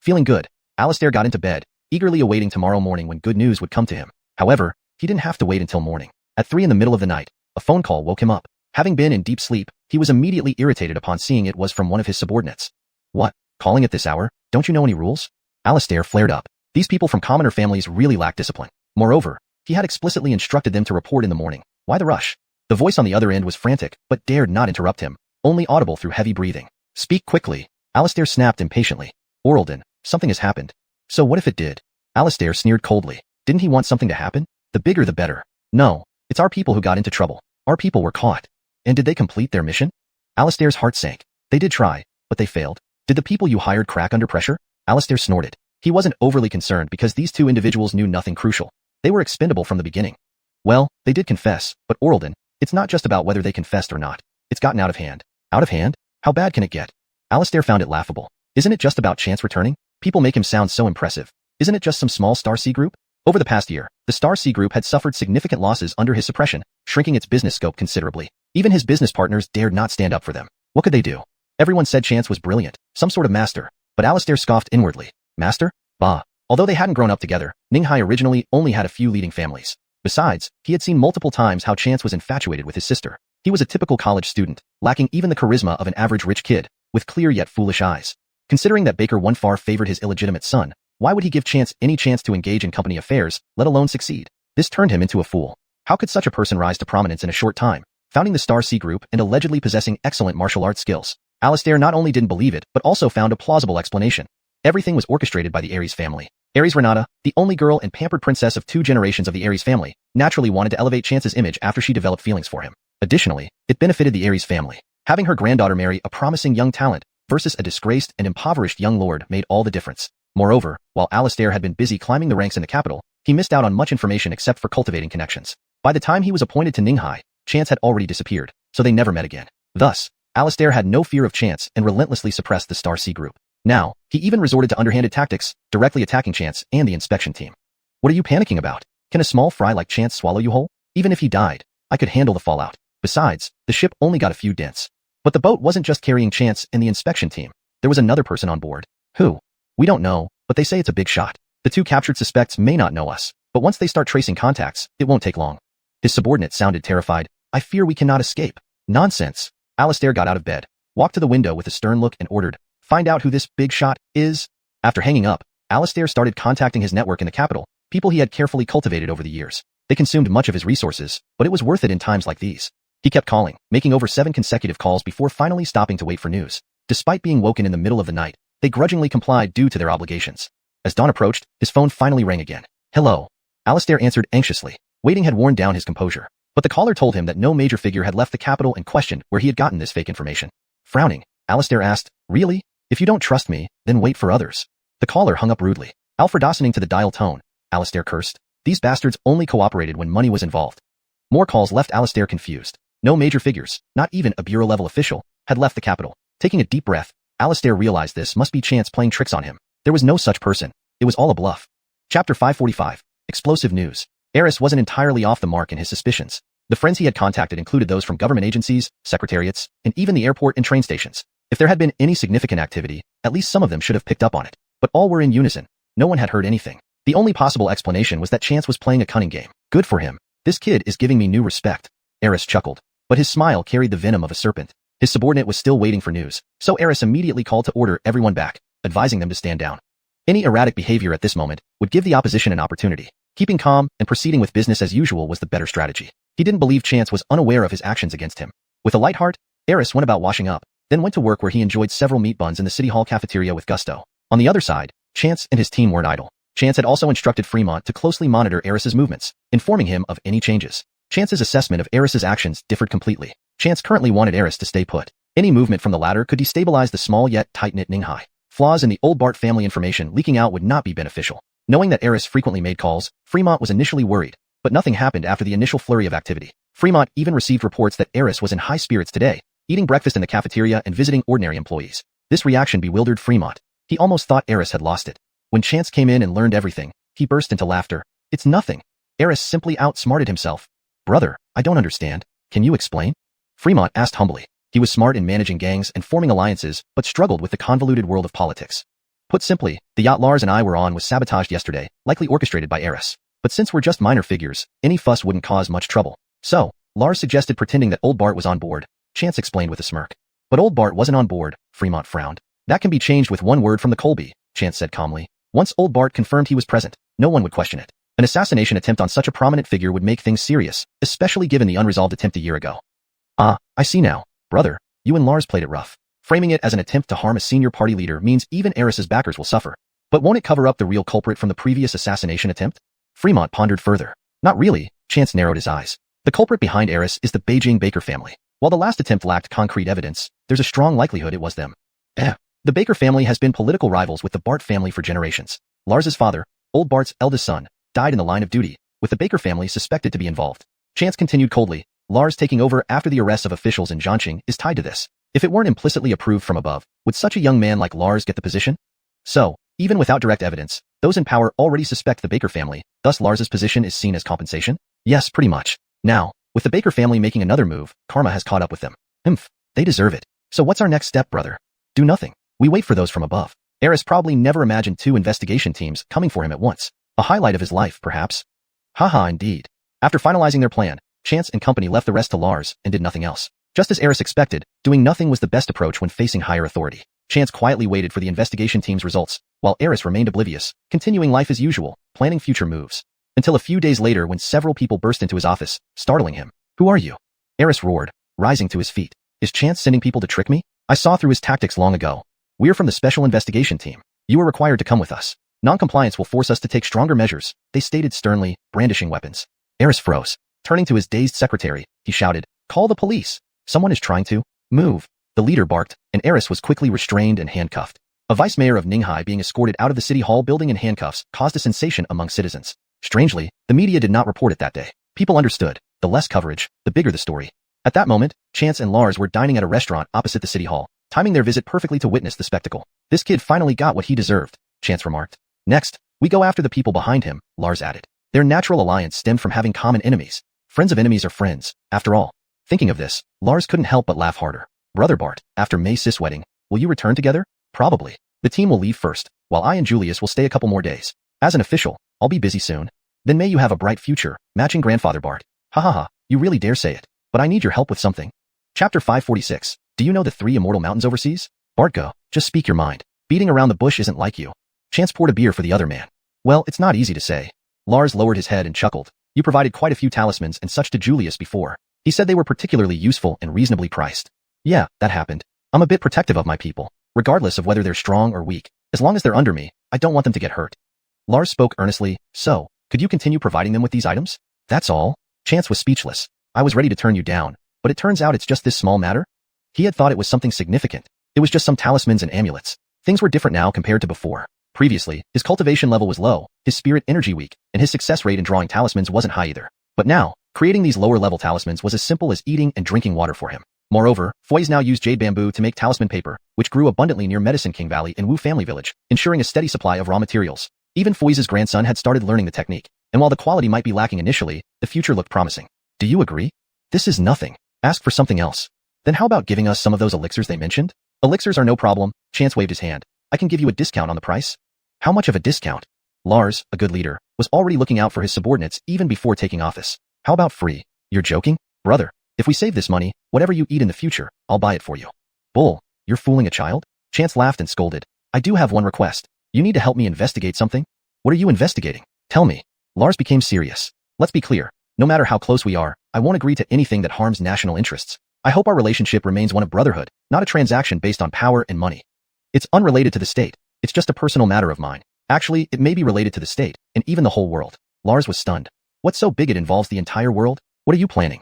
Feeling good, Alistair got into bed, eagerly awaiting tomorrow morning when good news would come to him. However, he didn't have to wait until morning. At 3 in the middle of the night, a phone call woke him up. Having been in deep sleep, he was immediately irritated upon seeing it was from one of his subordinates. What? Calling at this hour? Don't you know any rules? Alistair flared up. These people from commoner families really lack discipline. Moreover, he had explicitly instructed them to report in the morning. Why the rush? The voice on the other end was frantic, but dared not interrupt him, only audible through heavy breathing. Speak quickly. Alistair snapped impatiently. Oraldin, something has happened. So what if it did? Alistair sneered coldly. Didn't he want something to happen? The bigger the better. No, it's our people who got into trouble. Our people were caught. And did they complete their mission? Alistair's heart sank. They did try, but they failed. Did the people you hired crack under pressure? Alistair snorted. He wasn't overly concerned because these two individuals knew nothing crucial. They were expendable from the beginning. Well, they did confess, but Oraldin, it's not just about whether they confessed or not. It's gotten out of hand. Out of hand? How bad can it get? Alistair found it laughable. Isn't it just about Chance returning? People make him sound so impressive. Isn't it just some small Star Sea group? Over the past year, the Star Sea group had suffered significant losses under his suppression, shrinking its business scope considerably. Even his business partners dared not stand up for them. What could they do? Everyone said Chance was brilliant, some sort of master, but Alistair scoffed inwardly. Master? Bah. Although they hadn't grown up together, Ninghai originally only had a few leading families. Besides, he had seen multiple times how Chance was infatuated with his sister. He was a typical college student, lacking even the charisma of an average rich kid, with clear yet foolish eyes. Considering that Baker one far favored his illegitimate son, why would he give Chance any chance to engage in company affairs, let alone succeed? This turned him into a fool. How could such a person rise to prominence in a short time, founding the Star Sea Group and allegedly possessing excellent martial arts skills? Alistair not only didn't believe it, but also found a plausible explanation. Everything was orchestrated by the Ares family. Ares Renata, the only girl and pampered princess of 2 generations of the Ares family, naturally wanted to elevate Chance's image after she developed feelings for him. Additionally, it benefited the Ares family. Having her granddaughter marry a promising young talent versus a disgraced and impoverished young lord made all the difference. Moreover, while Alistair had been busy climbing the ranks in the capital, he missed out on much information except for cultivating connections. By the time he was appointed to Ninghai, Chance had already disappeared, so they never met again. Thus, Alistair had no fear of Chance and relentlessly suppressed the Star Sea Group. Now, he even resorted to underhanded tactics, directly attacking Chance and the inspection team. What are you panicking about? Can a small fry like Chance swallow you whole? Even if he died, I could handle the fallout. Besides, the ship only got a few dents. But the boat wasn't just carrying Chance and the inspection team. There was another person on board. Who? We don't know, but they say it's a big shot. The 2 captured suspects may not know us, but once they start tracing contacts, it won't take long. His subordinate sounded terrified. I fear we cannot escape. Nonsense. Alistair got out of bed, walked to the window with a stern look and ordered, find out who this big shot is. After hanging up, Alistair started contacting his network in the capital, people he had carefully cultivated over the years. They consumed much of his resources, but it was worth it in times like these. He kept calling, making over 7 consecutive calls before finally stopping to wait for news. Despite being woken in the middle of the night, they grudgingly complied due to their obligations. As dawn approached, his phone finally rang again. Hello. Alistair answered anxiously. Waiting had worn down his composure, but the caller told him that no major figure had left the capital and questioned where he had gotten this fake information. Frowning, Alistair asked, Really? If you don't trust me, then wait for others. The caller hung up rudely. Alfredosening to the dial tone, Alistair cursed. These bastards only cooperated when money was involved. More calls left Alistair confused. No major figures, not even a bureau-level official, had left the capital. Taking a deep breath, Alistair realized this must be chance playing tricks on him. There was no such person. It was all a bluff. Chapter 545. Explosive news. Heir wasn't entirely off the mark in his suspicions. The friends he had contacted included those from government agencies, secretariats, and even the airport and train stations. If there had been any significant activity, at least some of them should have picked up on it. But all were in unison. No one had heard anything. The only possible explanation was that Chance was playing a cunning game. Good for him. This kid is giving me new respect. Heir chuckled, but his smile carried the venom of a serpent. His subordinate was still waiting for news, so Heir immediately called to order everyone back, advising them to stand down. Any erratic behavior at this moment would give the opposition an opportunity. Keeping calm and proceeding with business as usual was the better strategy. He didn't believe Chance was unaware of his actions against him. With a light heart, Heir went about washing up, then went to work where he enjoyed several meat buns in the City Hall cafeteria with gusto. On the other side, Chance and his team weren't idle. Chance had also instructed Fremont to closely monitor Heir's movements, informing him of any changes. Chance's assessment of Heir's actions differed completely. Chance currently wanted Heir to stay put. Any movement from the latter could destabilize the small yet tight-knit Ninghai. Flaws in the old Bart family information leaking out would not be beneficial. Knowing that Heir frequently made calls, Fremont was initially worried, but nothing happened after the initial flurry of activity. Fremont even received reports that Heir was in high spirits today, eating breakfast in the cafeteria and visiting ordinary employees. This reaction bewildered Fremont. He almost thought Heir had lost it. When Chance came in and learned everything, he burst into laughter. It's nothing. Heir simply outsmarted himself. Brother, I don't understand. Can you explain? Fremont asked humbly. He was smart in managing gangs and forming alliances, but struggled with the convoluted world of politics. Put simply, the yacht Lars and I were on was sabotaged yesterday, likely orchestrated by Heir. But since we're just minor figures, any fuss wouldn't cause much trouble. So, Lars suggested pretending that old Bart was on board, Chance explained with a smirk. But old Bart wasn't on board, Fremont frowned. That can be changed with one word from the Colby, Chance said calmly. Once old Bart confirmed he was present, no one would question it. An assassination attempt on such a prominent figure would make things serious, especially given the unresolved attempt a year ago. Ah, I see now. Brother, you and Lars played it rough. Framing it as an attempt to harm a senior party leader means even Heir's backers will suffer. But won't it cover up the real culprit from the previous assassination attempt? Fremont pondered further. Not really, Chance narrowed his eyes. The culprit behind Heir is the Beijing Baker family. While the last attempt lacked concrete evidence, there's a strong likelihood it was them. The Baker family has been political rivals with the Bart family for generations. Lars's father, old Bart's eldest son, died in the line of duty, with the Baker family suspected to be involved. Chance continued coldly. Lars taking over after the arrests of officials in Zhangqing is tied to this. If it weren't implicitly approved from above, would such a young man like Lars get the position? So, even without direct evidence, those in power already suspect the Baker family, thus Lars's position is seen as compensation? Yes, pretty much. Now, with the Baker family making another move, karma has caught up with them. They deserve it. So what's our next step, brother? Do nothing. We wait for those from above. Heir probably never imagined 2 investigation teams coming for him at once. A highlight of his life, perhaps. Haha, indeed. After finalizing their plan, Chance and company left the rest to Lars and did nothing else. Just as Heir expected, doing nothing was the best approach when facing higher authority. Chance quietly waited for the investigation team's results, while Heir remained oblivious, continuing life as usual, planning future moves. Until a few days later when several people burst into his office, startling him. Who are you? Heir roared, rising to his feet. Is Chance sending people to trick me? I saw through his tactics long ago. We're from the Special Investigation Team. You are required to come with us. Non-compliance will force us to take stronger measures, they stated sternly, brandishing weapons. Heir froze. Turning to his dazed secretary, he shouted, Call the police. Someone is trying to move. The leader barked, and Heir was quickly restrained and handcuffed. A vice mayor of Ninghai being escorted out of the city hall building in handcuffs caused a sensation among citizens. Strangely, the media did not report it that day. People understood, the less coverage, the bigger the story. At that moment, Chance and Lars were dining at a restaurant opposite the city hall, timing their visit perfectly to witness the spectacle. This kid finally got what he deserved, Chance remarked. Next, we go after the people behind him, Lars added. Their natural alliance stemmed from having common enemies. Friends of enemies are friends, after all. Thinking of this, Lars couldn't help but laugh harder. Brother Bart, after May's sis wedding, will you return together? Probably. The team will leave first, while I and Julius will stay a couple more days. As an official, I'll be busy soon. Then may you have a bright future, matching grandfather Bart. Ha ha ha, you really dare say it. But I need your help with something. Chapter 546. Do you know the 3 immortal mountains overseas? Bart, go. Just speak your mind. Beating around the bush isn't like you. Chance poured a beer for the other man. Well, it's not easy to say. Lars lowered his head and chuckled. You provided quite a few talismans and such to Julius before. He said they were particularly useful and reasonably priced. Yeah, that happened. I'm a bit protective of my people, regardless of whether they're strong or weak. As long as they're under me, I don't want them to get hurt. Lars spoke earnestly. So, could you continue providing them with these items? That's all. Chance was speechless. I was ready to turn you down, but it turns out it's just this small matter? He had thought it was something significant. It was just some talismans and amulets. Things were different now compared to before. Previously, his cultivation level was low, his spirit energy weak, and his success rate in drawing talismans wasn't high either. But now, creating these lower-level talismans was as simple as eating and drinking water for him. Moreover, Foy's now used jade bamboo to make talisman paper, which grew abundantly near Medicine King Valley in Wu family village, ensuring a steady supply of raw materials. Even Foy's grandson had started learning the technique, and while the quality might be lacking initially, the future looked promising. Do you agree? This is nothing. Ask for something else. Then how about giving us some of those elixirs they mentioned? Elixirs are no problem. Chance waved his hand. I can give you a discount on the price. How much of a discount? Lars, a good leader, was already looking out for his subordinates even before taking office. How about free? You're joking? Brother, if we save this money, whatever you eat in the future, I'll buy it for you. Bull, you're fooling a child? Chance laughed and scolded. I do have one request. You need to help me investigate something? What are you investigating? Tell me. Lars became serious. Let's be clear. No matter how close we are, I won't agree to anything that harms national interests. I hope our relationship remains one of brotherhood, not a transaction based on power and money. It's unrelated to the state. It's just a personal matter of mine. Actually, it may be related to the state, and even the whole world. Lars was stunned. What's so big it involves the entire world? What are you planning?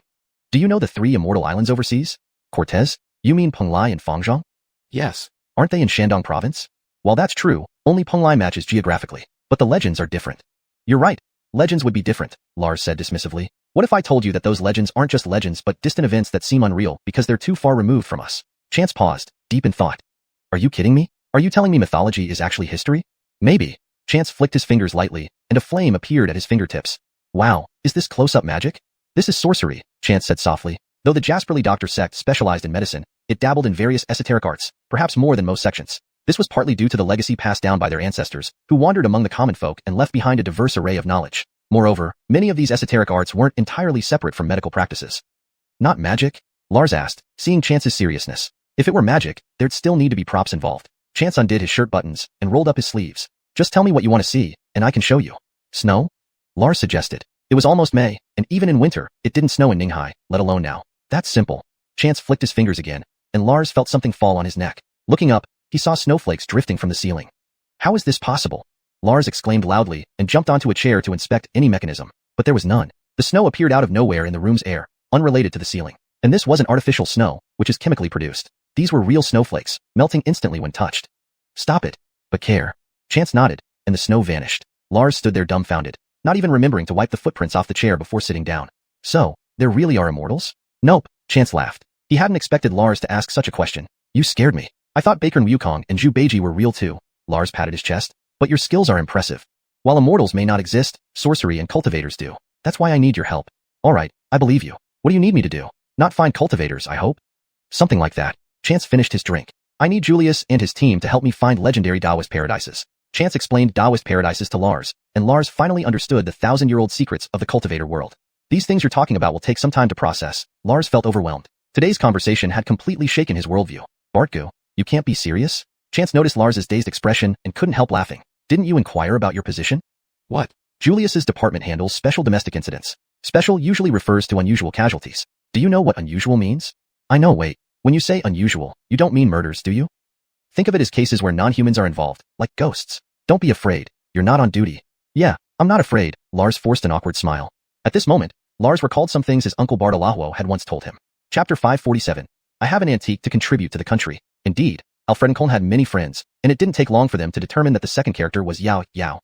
Do you know the 3 immortal islands overseas? Cortez? You mean Penglai and Fangzhong? Yes. Aren't they in Shandong province? While that's true, only Penglai matches geographically, but the legends are different. You're right. Legends would be different, Lars said dismissively. What if I told you that those legends aren't just legends but distant events that seem unreal because they're too far removed from us? Chance paused, deep in thought. Are you kidding me? Are you telling me mythology is actually history? Maybe. Chance flicked his fingers lightly, and a flame appeared at his fingertips. Wow, is this close-up magic? This is sorcery, Chance said softly. Though the Jasperly Doctor sect specialized in medicine, it dabbled in various esoteric arts, perhaps more than most sections. This was partly due to the legacy passed down by their ancestors, who wandered among the common folk and left behind a diverse array of knowledge. Moreover, many of these esoteric arts weren't entirely separate from medical practices. Not magic? Lars asked, seeing Chance's seriousness. If it were magic, there'd still need to be props involved. Chance undid his shirt buttons and rolled up his sleeves. Just tell me what you want to see, and I can show you. Snow? Lars suggested. It was almost May, and even in winter, it didn't snow in Ninghai, let alone now. That's simple. Chance flicked his fingers again, and Lars felt something fall on his neck. Looking up, he saw snowflakes drifting from the ceiling. How is this possible? Lars exclaimed loudly and jumped onto a chair to inspect any mechanism, but there was none. The snow appeared out of nowhere in the room's air, unrelated to the ceiling. And this wasn't artificial snow, which is chemically produced. These were real snowflakes, melting instantly when touched. Stop it. But care. Chance nodded, and the snow vanished. Lars stood there dumbfounded, not even remembering to wipe the footprints off the chair before sitting down. So, there really are immortals? Nope, Chance laughed. He hadn't expected Lars to ask such a question. You scared me. I thought Baker and Wukong and Zhu Beiji were real too. Lars patted his chest. But your skills are impressive. While immortals may not exist, sorcery and cultivators do. That's why I need your help. Alright, I believe you. What do you need me to do? Not find cultivators, I hope? Something like that. Chance finished his drink. I need Julius and his team to help me find legendary Taoist paradises. Chance explained Taoist paradises to Lars, and Lars finally understood the 1,000-year-old secrets of the cultivator world. These things you're talking about will take some time to process. Lars felt overwhelmed. Today's conversation had completely shaken his worldview. Bartgu, you can't be serious? Chance noticed Lars's dazed expression and couldn't help laughing. Didn't you inquire about your position? What? Julius's department handles special domestic incidents. Special usually refers to unusual casualties. Do you know what unusual means? I know, wait. When you say unusual, you don't mean murders, do you? Think of it as cases where non-humans are involved, like ghosts. Don't be afraid. You're not on duty. Yeah, I'm not afraid, Lars forced an awkward smile. At this moment, Lars recalled some things his uncle Bartolahua had once told him. Chapter 547. I have an antique to contribute to the country. Indeed, Alfred and Coln had many friends, and it didn't take long for them to determine that the second character was Yao Yao.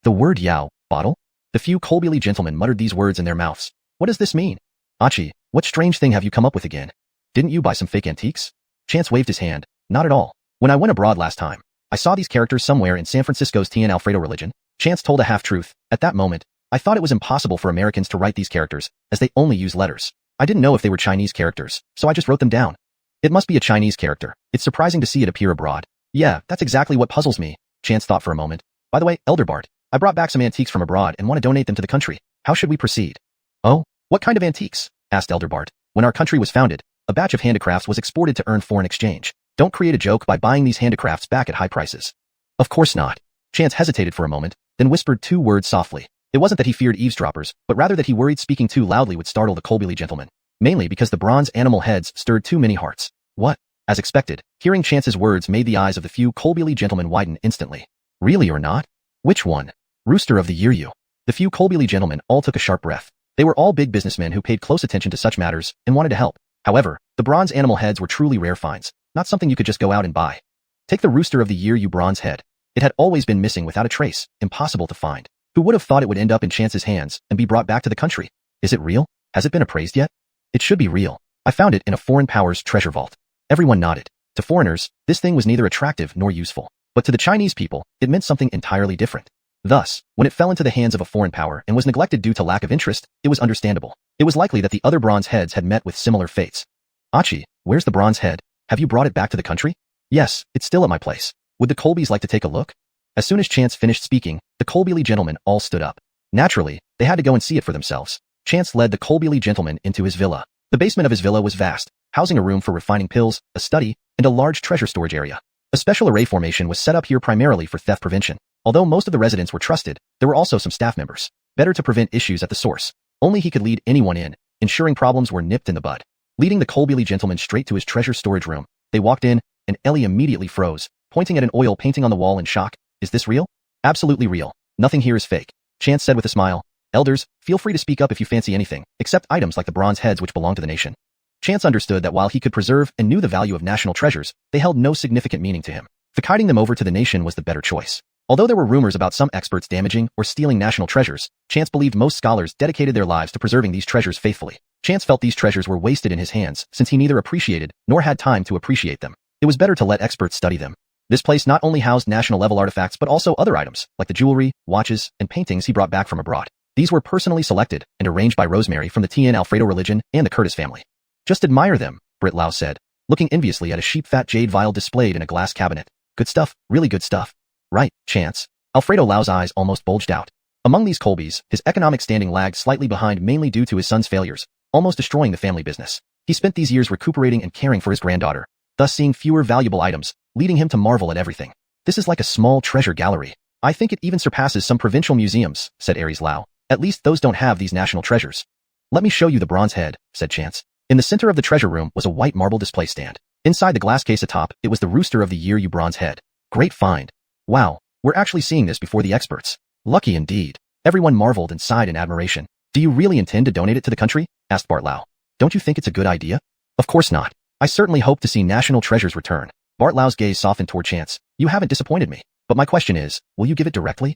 The word Yao, bottle? The few Colbyly gentlemen muttered these words in their mouths. What does this mean? Achi, what strange thing have you come up with again? Didn't you buy some fake antiques? Chance waved his hand. Not at all. When I went abroad last time, I saw these characters somewhere in San Francisco's Tien Alfredo religion. Chance told a half-truth. At that moment, I thought it was impossible for Americans to write these characters, as they only use letters. I didn't know if they were Chinese characters, so I just wrote them down. It must be a Chinese character. It's surprising to see it appear abroad. Yeah, that's exactly what puzzles me, Chance thought for a moment. By the way, Elder Bart, I brought back some antiques from abroad and want to donate them to the country. How should we proceed? Oh, what kind of antiques? Asked Elder Bart. When our country was founded, a batch of handicrafts was exported to earn foreign exchange. Don't create a joke by buying these handicrafts back at high prices. Of course not. Chance hesitated for a moment, then whispered 2 words softly. It wasn't that he feared eavesdroppers, but rather that he worried speaking too loudly would startle the Colbyly gentlemen. Mainly because the bronze animal heads stirred too many hearts. What? As expected, hearing Chance's words made the eyes of the few Colbyly gentlemen widen instantly. Really or not? Which one? Rooster of the year you. The few Colbyly gentlemen all took a sharp breath. They were all big businessmen who paid close attention to such matters and wanted to help. However, the bronze animal heads were truly rare finds, not something you could just go out and buy. Take the rooster of the year you bronze head. It had always been missing without a trace, impossible to find. Who would have thought it would end up in Chance's hands and be brought back to the country? Is it real? Has it been appraised yet? It should be real. I found it in a foreign power's treasure vault. Everyone nodded. To foreigners, this thing was neither attractive nor useful. But to the Chinese people, it meant something entirely different. Thus, when it fell into the hands of a foreign power and was neglected due to lack of interest, it was understandable. It was likely that the other bronze heads had met with similar fates. Achi, where's the bronze head? Have you brought it back to the country? Yes, it's still at my place. Would the Colbys like to take a look? As soon as Chance finished speaking, the Colby gentlemen all stood up. Naturally, they had to go and see it for themselves. Chance led the Colby gentleman into his villa. The basement of his villa was vast, housing a room for refining pills, a study, and a large treasure storage area. A special array formation was set up here primarily for theft prevention. Although most of the residents were trusted, there were also some staff members. Better to prevent issues at the source. Only he could lead anyone in, ensuring problems were nipped in the bud. Leading the Colby gentleman straight to his treasure storage room, they walked in, and Ellie immediately froze, pointing at an oil painting on the wall in shock. Is this real? Absolutely real. Nothing here is fake. Chance said with a smile. Elders, feel free to speak up if you fancy anything, except items like the bronze heads which belong to the nation. Chance understood that while he could preserve and knew the value of national treasures, they held no significant meaning to him. Kiting them over to the nation was the better choice. Although there were rumors about some experts damaging or stealing national treasures, Chance believed most scholars dedicated their lives to preserving these treasures faithfully. Chance felt these treasures were wasted in his hands since he neither appreciated nor had time to appreciate them. It was better to let experts study them. This place not only housed national-level artifacts but also other items, like the jewelry, watches, and paintings he brought back from abroad. These were personally selected and arranged by Rosemary from the Tien Alfredo religion and the Curtis family. Just admire them, Britt Lau said, looking enviously at a sheep-fat jade vial displayed in a glass cabinet. Good stuff, really good stuff. Right, Chance. Alfredo Lau's eyes almost bulged out. Among these Colbys, his economic standing lagged slightly behind mainly due to his son's failures, almost destroying the family business. He spent these years recuperating and caring for his granddaughter, thus seeing fewer valuable items, leading him to marvel at everything. This is like a small treasure gallery. I think it even surpasses some provincial museums, said Aries Lau. At least those don't have these national treasures. Let me show you the bronze head, said Chance. In the center of the treasure room was a white marble display stand. Inside the glass case atop, it was the Rooster of the Year U bronze head. Great find. Wow, we're actually seeing this before the experts. Lucky indeed. Everyone marveled and sighed in admiration. Do you really intend to donate it to the country? Asked Bart Lau. Don't you think it's a good idea? Of course not. I certainly hope to see national treasures return. Bart Lau's gaze softened toward Chance. You haven't disappointed me. But my question is, will you give it directly?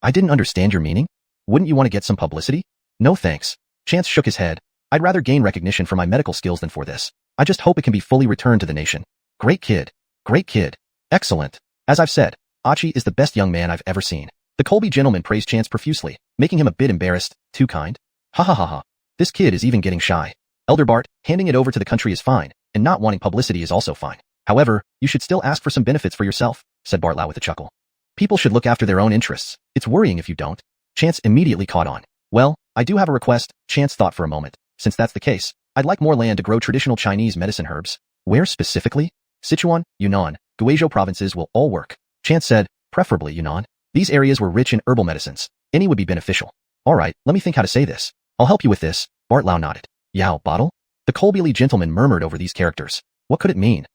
I didn't understand your meaning. Wouldn't you want to get some publicity? No thanks. Chance shook his head. I'd rather gain recognition for my medical skills than for this. I just hope it can be fully returned to the nation. Great kid. Great kid. Excellent. As I've said, Achi is the best young man I've ever seen. The Colby gentleman praised Chance profusely, making him a bit embarrassed. Too kind? Ha ha ha ha. This kid is even getting shy. Elder Bart, handing it over to the country is fine, and not wanting publicity is also fine. However, you should still ask for some benefits for yourself, said Bart Lau with a chuckle. People should look after their own interests. It's worrying if you don't. Chance immediately caught on. Well, I do have a request. Chance thought for a moment. Since that's the case, I'd like more land to grow traditional Chinese medicine herbs. Where specifically? Sichuan, Yunnan, Guizhou provinces will all work. Chance said, preferably Yunnan. These areas were rich in herbal medicines. Any would be beneficial. Alright, let me think how to say this. I'll help you with this. Bart Lau nodded. Yao, bottle? The Colby gentleman murmured over these characters. What could it mean?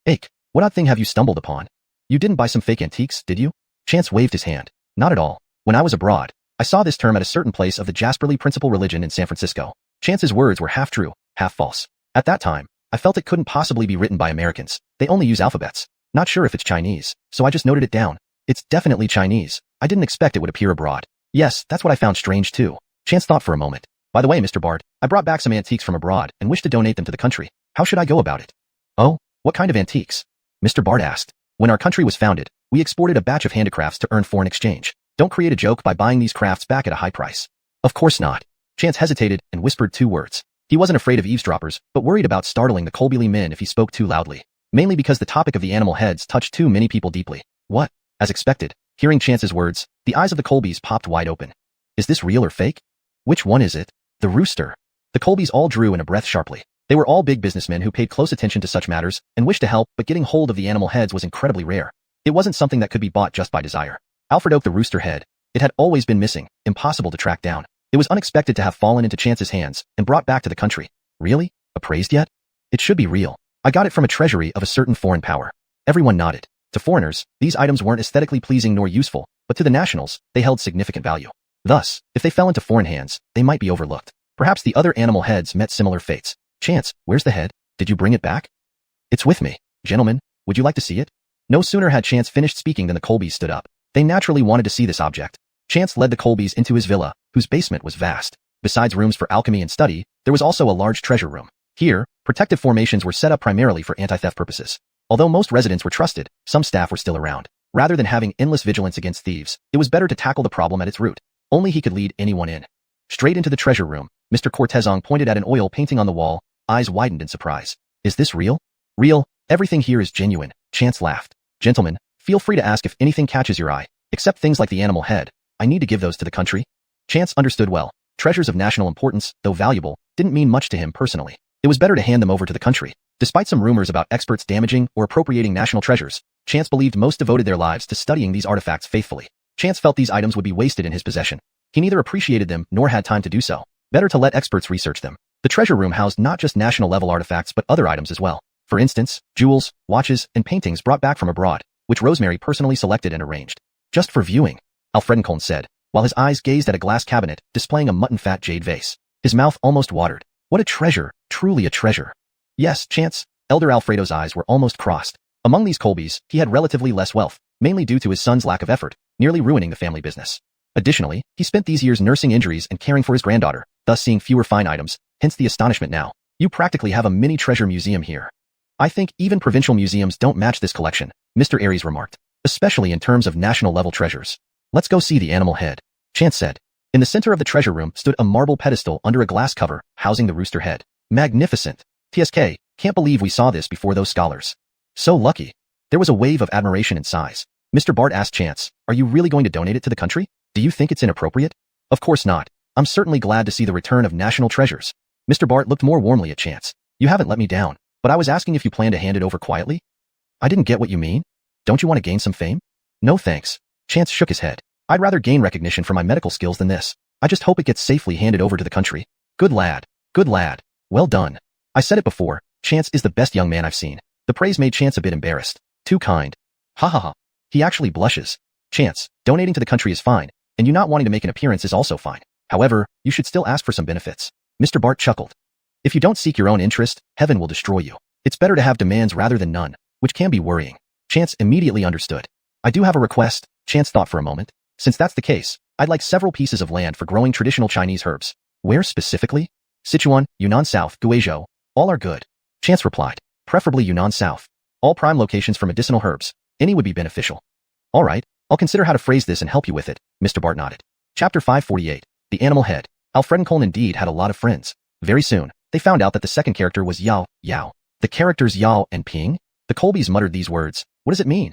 Ache, what odd thing have you stumbled upon? You didn't buy some fake antiques, did you? Chance waved his hand. Not at all. When I was abroad, I saw this term at a certain place of the Jasperly principal religion in San Francisco. Chance's words were half true, half false. At that time, I felt it couldn't possibly be written by Americans. They only use alphabets. Not sure if it's Chinese, so I just noted it down. It's definitely Chinese. I didn't expect it would appear abroad. Yes, that's what I found strange too. Chance thought for a moment. By the way, Mr. Bart, I brought back some antiques from abroad and wish to donate them to the country. How should I go about it? Oh, what kind of antiques? Mr. Bart asked. When our country was founded, we exported a batch of handicrafts to earn foreign exchange. Don't create a joke by buying these crafts back at a high price. Of course not. Chance hesitated and whispered two words. He wasn't afraid of eavesdroppers, but worried about startling the Colby men if he spoke too loudly. Mainly because the topic of the animal heads touched too many people deeply. What? As expected, hearing Chance's words, the eyes of the Colbys popped wide open. Is this real or fake? Which one is it? The rooster. The Colbys all drew in a breath sharply. They were all big businessmen who paid close attention to such matters and wished to help, but getting hold of the animal heads was incredibly rare. It wasn't something that could be bought just by desire. Alfred Oak the rooster head. It had always been missing, impossible to track down. It was unexpected to have fallen into Chance's hands and brought back to the country. Really? Appraised yet? It should be real. I got it from a treasury of a certain foreign power. Everyone nodded. To foreigners, these items weren't aesthetically pleasing nor useful, but to the nationals, they held significant value. Thus, if they fell into foreign hands, they might be overlooked. Perhaps the other animal heads met similar fates. Chance, where's the head? Did you bring it back? It's with me. Gentlemen, would you like to see it? No sooner had Chance finished speaking than the Colbys stood up. They naturally wanted to see this object. Chance led the Colbys into his villa, whose basement was vast. Besides rooms for alchemy and study, there was also a large treasure room. Here, protective formations were set up primarily for anti-theft purposes. Although most residents were trusted, some staff were still around. Rather than having endless vigilance against thieves, it was better to tackle the problem at its root. Only he could lead anyone in. Straight into the treasure room, Mr. Cortezong pointed at an oil painting on the wall, eyes widened in surprise. Is this real? Real, everything here is genuine, Chance laughed. Gentlemen, feel free to ask if anything catches your eye, except things like the animal head. I need to give those to the country. Chance understood well. Treasures of national importance, though valuable, didn't mean much to him personally. It was better to hand them over to the country. Despite some rumors about experts damaging or appropriating national treasures, Chance believed most devoted their lives to studying these artifacts faithfully. Chance felt these items would be wasted in his possession. He neither appreciated them nor had time to do so. Better to let experts research them. The treasure room housed not just national-level artifacts but other items as well. For instance, jewels, watches, and paintings brought back from abroad, which Rosemary personally selected and arranged. Just for viewing, Alfredenkoln said, while his eyes gazed at a glass cabinet displaying a mutton-fat jade vase. His mouth almost watered. What a treasure, truly a treasure. Yes, Chance. Elder Alfredo's eyes were almost crossed. Among these Colbys, he had relatively less wealth, mainly due to his son's lack of effort, nearly ruining the family business. Additionally, he spent these years nursing injuries and caring for his granddaughter, thus seeing fewer fine items, hence the astonishment now. You practically have a mini treasure museum here. I think even provincial museums don't match this collection, Mr. Aries remarked, especially in terms of national-level treasures. Let's go see the animal head, Chance said. In the center of the treasure room stood a marble pedestal under a glass cover, housing the rooster head. Magnificent. TSK, can't believe we saw this before those scholars. So lucky. There was a wave of admiration and sighs. Mr. Bart asked Chance, are you really going to donate it to the country? Do you think it's inappropriate? Of course not. I'm certainly glad to see the return of national treasures. Mr. Bart looked more warmly at Chance. You haven't let me down, but I was asking if you plan to hand it over quietly? I didn't get what you mean. Don't you want to gain some fame? No thanks. Chance shook his head. I'd rather gain recognition for my medical skills than this. I just hope it gets safely handed over to the country. Good lad. Good lad. Well done. I said it before, Chance is the best young man I've seen. The praise made Chance a bit embarrassed. Too kind. Ha ha ha. He actually blushes. Chance, donating to the country is fine, and you not wanting to make an appearance is also fine. However, you should still ask for some benefits. Mr. Bart chuckled. If you don't seek your own interest, heaven will destroy you. It's better to have demands rather than none, which can be worrying. Chance immediately understood. I do have a request, Chance thought for a moment. Since that's the case, I'd like several pieces of land for growing traditional Chinese herbs. Where specifically? Sichuan, Yunnan South, Guizhou. All are good. Chance replied. Preferably Yunnan South. All prime locations for medicinal herbs. Any would be beneficial. All right, I'll consider how to phrase this and help you with it, Mr. Bart nodded. Chapter 548. The Animal Head. Alfredenkoln indeed had a lot of friends. Very soon, they found out that the second character was Yao. The characters Yao and Ping? The Colbys muttered these words. What does it mean?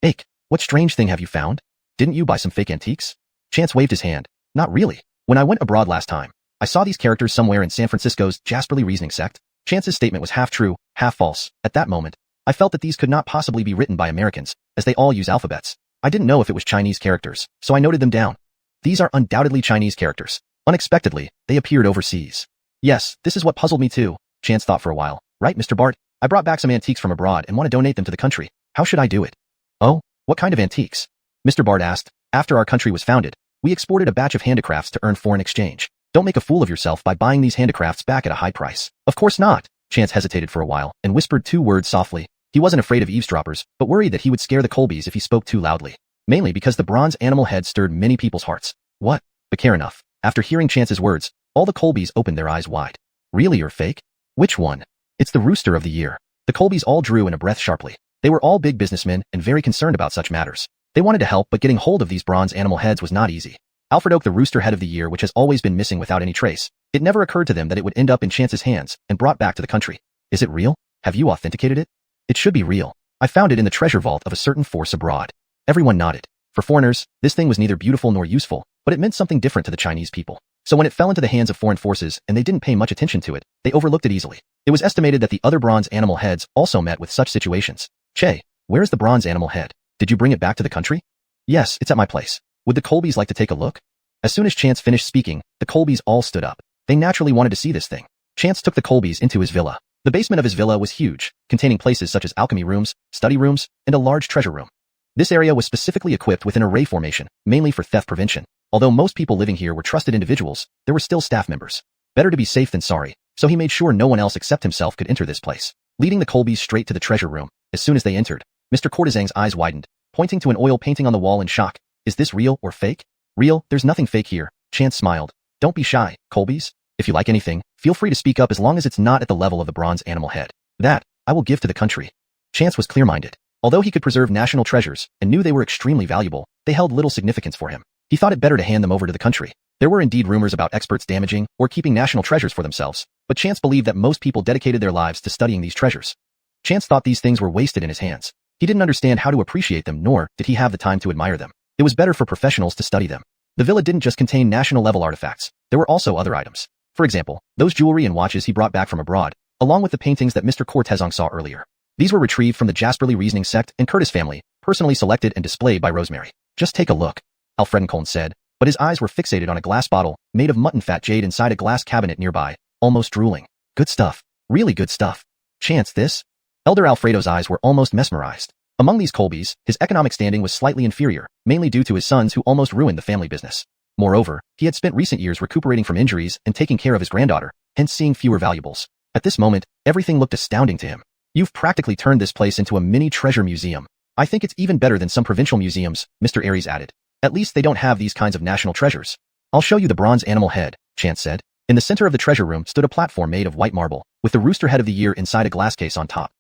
Ake, what strange thing have you found? Didn't you buy some fake antiques? Chance waved his hand. Not really. When I went abroad last time, I saw these characters somewhere in San Francisco's Jasperly Reasoning Sect. Chance's statement was half true, half false. At that moment, I felt that these could not possibly be written by Americans, as they all use alphabets. I didn't know if it was Chinese characters, so I noted them down. These are undoubtedly Chinese characters. Unexpectedly, they appeared overseas. Yes, this is what puzzled me too, Chance thought for a while. Right, Mr. Bart? I brought back some antiques from abroad and want to donate them to the country. How should I do it? Oh, what kind of antiques? Mr. Bart asked. After our country was founded, we exported a batch of handicrafts to earn foreign exchange. Don't make a fool of yourself by buying these handicrafts back at a high price. Of course not. Chance hesitated for a while and whispered two words softly. He wasn't afraid of eavesdroppers, but worried that he would scare the Colbys if he spoke too loudly. Mainly because the bronze animal head stirred many people's hearts. What? Fair enough. After hearing Chance's words, all the Colbys opened their eyes wide. Really or fake? Which one? It's the rooster of the year. The Colbys all drew in a breath sharply. They were all big businessmen and very concerned about such matters. They wanted to help, but getting hold of these bronze animal heads was not easy. Alfred Oak, the rooster head of the year, which has always been missing without any trace. It never occurred to them that it would end up in Chance's hands and brought back to the country. Is it real? Have you authenticated it? It should be real. I found it in the treasure vault of a certain force abroad. Everyone nodded. For foreigners, this thing was neither beautiful nor useful, but it meant something different to the Chinese people. So when it fell into the hands of foreign forces and they didn't pay much attention to it, they overlooked it easily. It was estimated that the other bronze animal heads also met with such situations. Che, where's the bronze animal head? Did you bring it back to the country? Yes, it's at my place. Would the Colbys like to take a look? As soon as Chance finished speaking, the Colbys all stood up. They naturally wanted to see this thing. Chance took the Colbys into his villa. The basement of his villa was huge, containing places such as alchemy rooms, study rooms, and a large treasure room. This area was specifically equipped with an array formation, mainly for theft prevention. Although most people living here were trusted individuals, there were still staff members. Better to be safe than sorry, so he made sure no one else except himself could enter this place. Leading the Colbys straight to the treasure room, as soon as they entered, Mr. Cortezong's eyes widened, pointing to an oil painting on the wall in shock. Is this real or fake? Real, there's nothing fake here, Chance smiled. Don't be shy, Colbys. If you like anything, feel free to speak up as long as it's not at the level of the bronze animal head. That, I will give to the country. Chance was clear-minded. Although he could preserve national treasures and knew they were extremely valuable, they held little significance for him. He thought it better to hand them over to the country. There were indeed rumors about experts damaging or keeping national treasures for themselves, but Chance believed that most people dedicated their lives to studying these treasures. Chance thought these things were wasted in his hands. He didn't understand how to appreciate them, nor did he have the time to admire them. It was better for professionals to study them. The villa didn't just contain national-level artifacts. There were also other items. For example, those jewelry and watches he brought back from abroad, along with the paintings that Mr. Cortezong saw earlier. These were retrieved from the Jasperly Reasoning Sect and Curtis family, personally selected and displayed by Rosemary. Just take a look, Alfredenkoln said, but his eyes were fixated on a glass bottle, made of mutton fat jade inside a glass cabinet nearby, almost drooling. Good stuff. Really good stuff. Chance, this? Elder Alfredo's eyes were almost mesmerized. Among these Colbys, his economic standing was slightly inferior, mainly due to his sons who almost ruined the family business. Moreover, he had spent recent years recuperating from injuries and taking care of his granddaughter, hence seeing fewer valuables. At this moment, everything looked astounding to him. You've practically turned this place into a mini treasure museum. I think it's even better than some provincial museums, Mr. Aries added. At least they don't have these kinds of national treasures. I'll show you the bronze animal head, Chance said. In the center of the treasure room stood a platform made of white marble, with the rooster head of the year inside a glass case on top.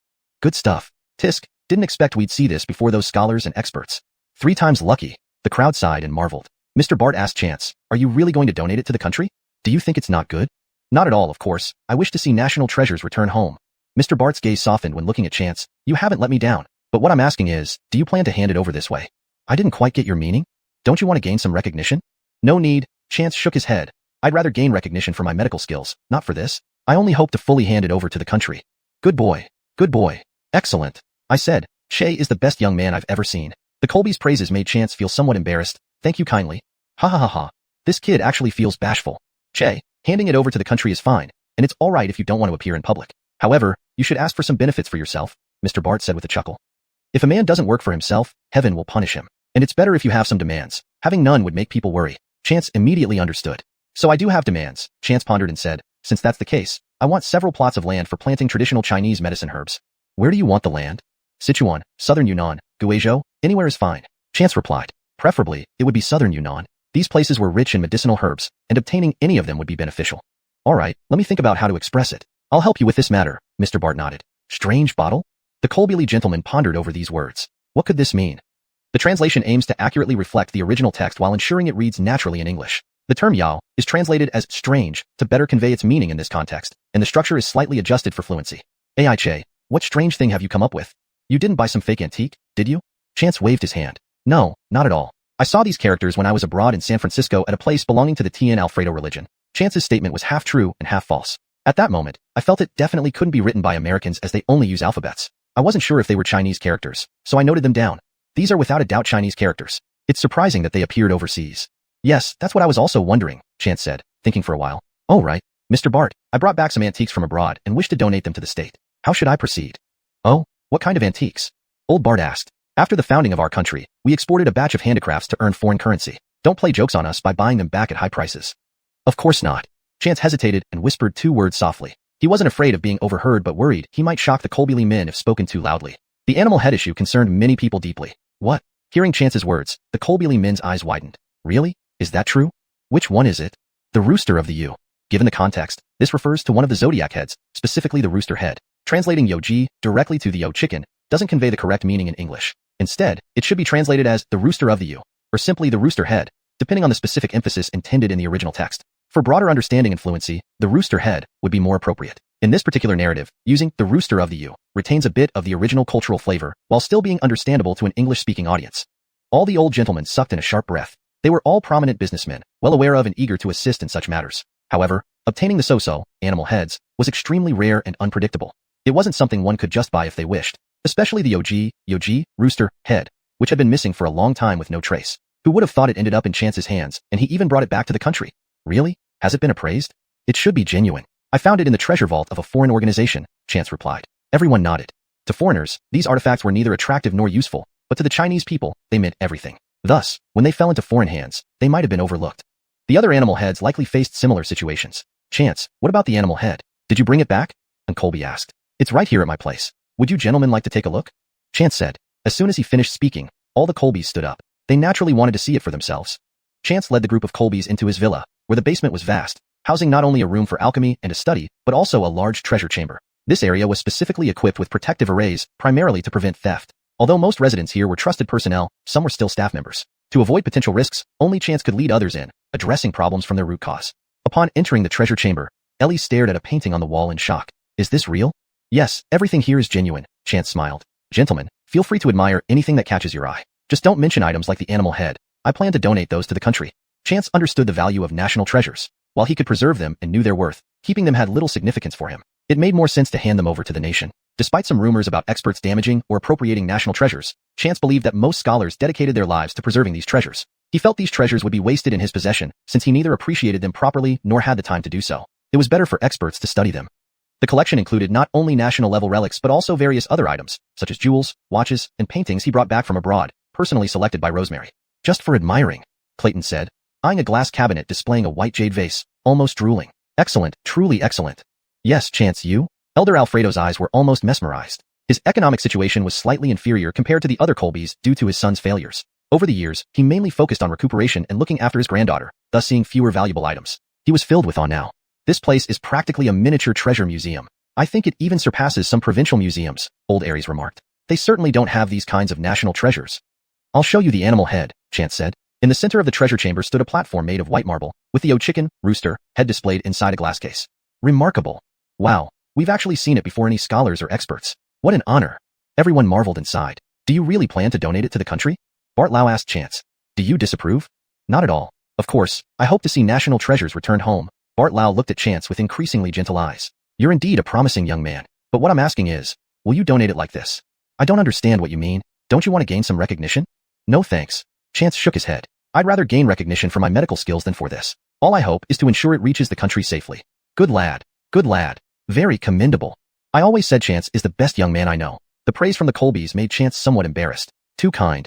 Good stuff. Tisk, didn't expect we'd see this before those scholars and experts. 3 times lucky. The crowd sighed and marveled. Mr. Bart asked Chance, are you really going to donate it to the country? Do you think it's not good? Not at all, of course. I wish to see national treasures return home. Mr. Bart's gaze softened when looking at Chance. You haven't let me down. But what I'm asking is, do you plan to hand it over this way? I didn't quite get your meaning. Don't you want to gain some recognition? No need. Chance shook his head. I'd rather gain recognition for my medical skills, not for this. I only hope to fully hand it over to the country. Good boy. Good boy. Excellent. I said, Che is the best young man I've ever seen. The Colby's praises made Chance feel somewhat embarrassed. Thank you kindly. Ha ha ha ha. This kid actually feels bashful. Che, handing it over to the country is fine, and it's alright if you don't want to appear in public. However, you should ask for some benefits for yourself, Mr. Bart said with a chuckle. If a man doesn't work for himself, heaven will punish him. And it's better if you have some demands. Having none would make people worry. Chance immediately understood. So I do have demands, Chance pondered and said. Since that's the case, I want several plots of land for planting traditional Chinese medicine herbs. Where do you want the land? Sichuan, southern Yunnan, Guizhou, anywhere is fine. Chance replied. Preferably, it would be southern Yunnan. These places were rich in medicinal herbs, and obtaining any of them would be beneficial. Alright, let me think about how to express it. I'll help you with this matter, Mr. Bart nodded. Strange bottle? The Colbyly gentleman pondered over these words. What could this mean? The translation aims to accurately reflect the original text while ensuring it reads naturally in English. The term yao is translated as strange to better convey its meaning in this context, and the structure is slightly adjusted for fluency. Ai Che, what strange thing have you come up with? You didn't buy some fake antique, did you? Chance waved his hand. No, not at all. I saw these characters when I was abroad in San Francisco at a place belonging to the Tien Alfredo religion. Chance's statement was half true and half false. At that moment, I felt it definitely couldn't be written by Americans as they only use alphabets. I wasn't sure if they were Chinese characters, so I noted them down. These are without a doubt Chinese characters. It's surprising that they appeared overseas. Yes, that's what I was also wondering, Chance said, thinking for a while. Oh right, Mr. Bart, I brought back some antiques from abroad and wish to donate them to the state. How should I proceed? Oh, what kind of antiques? Old Bart asked. After the founding of our country, we exported a batch of handicrafts to earn foreign currency. Don't play jokes on us by buying them back at high prices. Of course not. Chance hesitated and whispered 2 words softly. He wasn't afraid of being overheard but worried he might shock the Colbyly men if spoken too loudly. The animal head issue concerned many people deeply. What? Hearing Chance's words, the Colbyly men's eyes widened. Really? Is that true? Which one is it? The rooster of the Yu. Given the context, this refers to one of the zodiac heads, specifically the rooster head. Translating Yoji directly to the Yo chicken doesn't convey the correct meaning in English. Instead, it should be translated as the rooster of the Yu, or simply the rooster head, depending on the specific emphasis intended in the original text. For broader understanding and fluency, the rooster head would be more appropriate. In this particular narrative, using the rooster of the Yu retains a bit of the original cultural flavor while still being understandable to an English-speaking audience. All the old gentlemen sucked in a sharp breath. They were all prominent businessmen, well aware of and eager to assist in such matters. However, obtaining the so-so, animal heads, was extremely rare and unpredictable. It wasn't something one could just buy if they wished, especially the Yoji, rooster, head, which had been missing for a long time with no trace. Who would have thought it ended up in Chance's hands, and he even brought it back to the country? Really? Has it been appraised? It should be genuine. I found it in the treasure vault of a foreign organization, Chance replied. Everyone nodded. To foreigners, these artifacts were neither attractive nor useful, but to the Chinese people, they meant everything. Thus, when they fell into foreign hands, they might have been overlooked. The other animal heads likely faced similar situations. Chance, what about the animal head? Did you bring it back? And Colby asked. It's right here at my place. Would you gentlemen like to take a look? Chance said. As soon as he finished speaking, all the Colbys stood up. They naturally wanted to see it for themselves. Chance led the group of Colbys into his villa, where the basement was vast, housing not only a room for alchemy and a study, but also a large treasure chamber. This area was specifically equipped with protective arrays, primarily to prevent theft. Although most residents here were trusted personnel, some were still staff members. To avoid potential risks, only Chance could lead others in, addressing problems from their root cause. Upon entering the treasure chamber, Ellie stared at a painting on the wall in shock. Is this real? Yes, everything here is genuine, Chance smiled. Gentlemen, feel free to admire anything that catches your eye. Just don't mention items like the animal head. I plan to donate those to the country. Chance understood the value of national treasures. While he could preserve them and knew their worth, keeping them had little significance for him. It made more sense to hand them over to the nation. Despite some rumors about experts damaging or appropriating national treasures, Chance believed that most scholars dedicated their lives to preserving these treasures. He felt these treasures would be wasted in his possession, since he neither appreciated them properly nor had the time to do so. It was better for experts to study them. The collection included not only national-level relics but also various other items, such as jewels, watches, and paintings he brought back from abroad, personally selected by Rosemary. Just for admiring, Clayton said, eyeing a glass cabinet displaying a white jade vase, almost drooling. Excellent, truly excellent. Yes, Chance, you? Elder Alfredo's eyes were almost mesmerized. His economic situation was slightly inferior compared to the other Colbys due to his son's failures. Over the years, he mainly focused on recuperation and looking after his granddaughter, thus seeing fewer valuable items. He was filled with awe now. This place is practically a miniature treasure museum. I think it even surpasses some provincial museums, Old Aries remarked. They certainly don't have these kinds of national treasures. I'll show you the animal head, Chance said. In the center of the treasure chamber stood a platform made of white marble, with the chicken, rooster, head displayed inside a glass case. Remarkable. Wow, we've actually seen it before any scholars or experts. What an honor. Everyone marveled inside. Do you really plan to donate it to the country? Bart Lau asked Chance. Do you disapprove? Not at all. Of course, I hope to see national treasures returned home. Bart Lau looked at Chance with increasingly gentle eyes. You're indeed a promising young man. But what I'm asking is, will you donate it like this? I don't understand what you mean. Don't you want to gain some recognition? No thanks. Chance shook his head. I'd rather gain recognition for my medical skills than for this. All I hope is to ensure it reaches the country safely. Good lad. Good lad. Very commendable. I always said Chance is the best young man I know. The praise from the Colbys made Chance somewhat embarrassed. Too kind.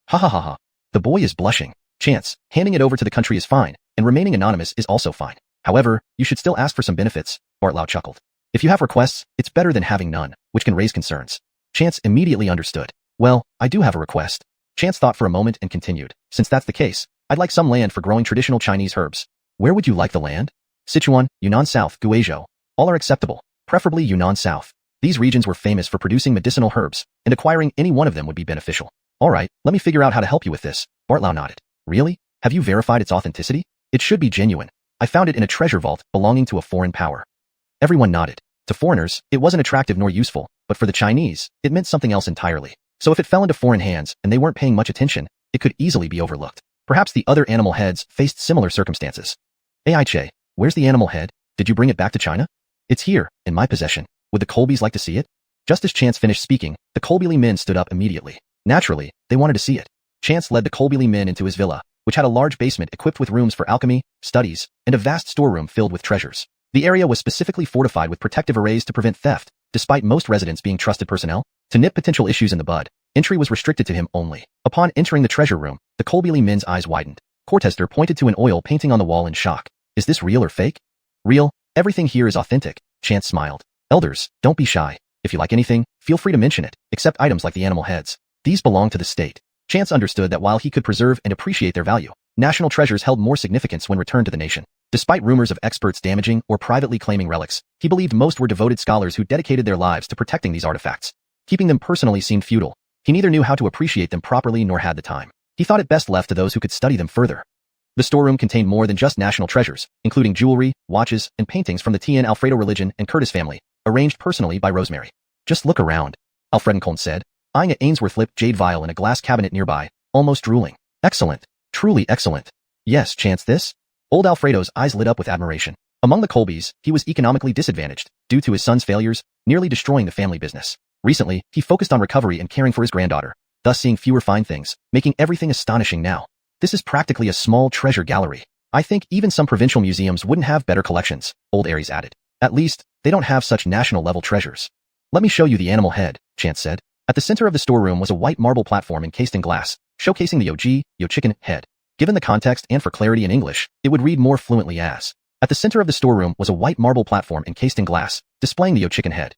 Ha ha ha ha. The boy is blushing. Chance, handing it over to the country is fine, and remaining anonymous is also fine. However, you should still ask for some benefits, Bart Lau chuckled. If you have requests, it's better than having none, which can raise concerns. Chance immediately understood. Well, I do have a request. Chance thought for a moment and continued. Since that's the case, I'd like some land for growing traditional Chinese herbs. Where would you like the land? Sichuan, Yunnan South, Guizhou. All are acceptable, preferably Yunnan South. These regions were famous for producing medicinal herbs, and acquiring any one of them would be beneficial. All right, let me figure out how to help you with this. Bart Lau nodded. Really? Have you verified its authenticity? It should be genuine. I found it in a treasure vault belonging to a foreign power. Everyone nodded. To foreigners, it wasn't attractive nor useful, but for the Chinese, it meant something else entirely. So if it fell into foreign hands and they weren't paying much attention, it could easily be overlooked. Perhaps the other animal heads faced similar circumstances. Che, where's the animal head? Did you bring it back to China? It's here, in my possession. Would the Colbys like to see it? Just as Chance finished speaking, the Colby men stood up immediately. Naturally, they wanted to see it. Chance led the Colby men into his villa, which had a large basement equipped with rooms for alchemy, studies, and a vast storeroom filled with treasures. The area was specifically fortified with protective arrays to prevent theft, despite most residents being trusted personnel. To nip potential issues in the bud, entry was restricted to him only. Upon entering the treasure room, the Colby men's eyes widened. Cortester pointed to an oil painting on the wall in shock. Is this real or fake? Real. Everything here is authentic, Chance smiled. Elders, don't be shy. If you like anything, feel free to mention it, except items like the animal heads. These belong to the state. Chance understood that while he could preserve and appreciate their value, national treasures held more significance when returned to the nation. Despite rumors of experts damaging or privately claiming relics, he believed most were devoted scholars who dedicated their lives to protecting these artifacts. Keeping them personally seemed futile. He neither knew how to appreciate them properly nor had the time. He thought it best left to those who could study them further. The storeroom contained more than just national treasures, including jewelry, watches, and paintings from the Tien Alfredo religion and Curtis family, arranged personally by Rosemary. Just look around, Alfredenkoln said, eyeing an Ainsworth-lip jade vial in a glass cabinet nearby, almost drooling. Excellent. Truly excellent. Yes, Chance, this? Old Alfredo's eyes lit up with admiration. Among the Colbys, he was economically disadvantaged, due to his son's failures, nearly destroying the family business. Recently, he focused on recovery and caring for his granddaughter, thus seeing fewer fine things, making everything astonishing now. This is practically a small treasure gallery. I think even some provincial museums wouldn't have better collections, Old Aries added. At least, they don't have such national-level treasures. Let me show you the animal head, Chance said. At the center of the storeroom was a white marble platform encased in glass, showcasing the chicken head. Given the context and for clarity in English, it would read more fluently as. At the center of the storeroom was a white marble platform encased in glass, displaying the chicken head.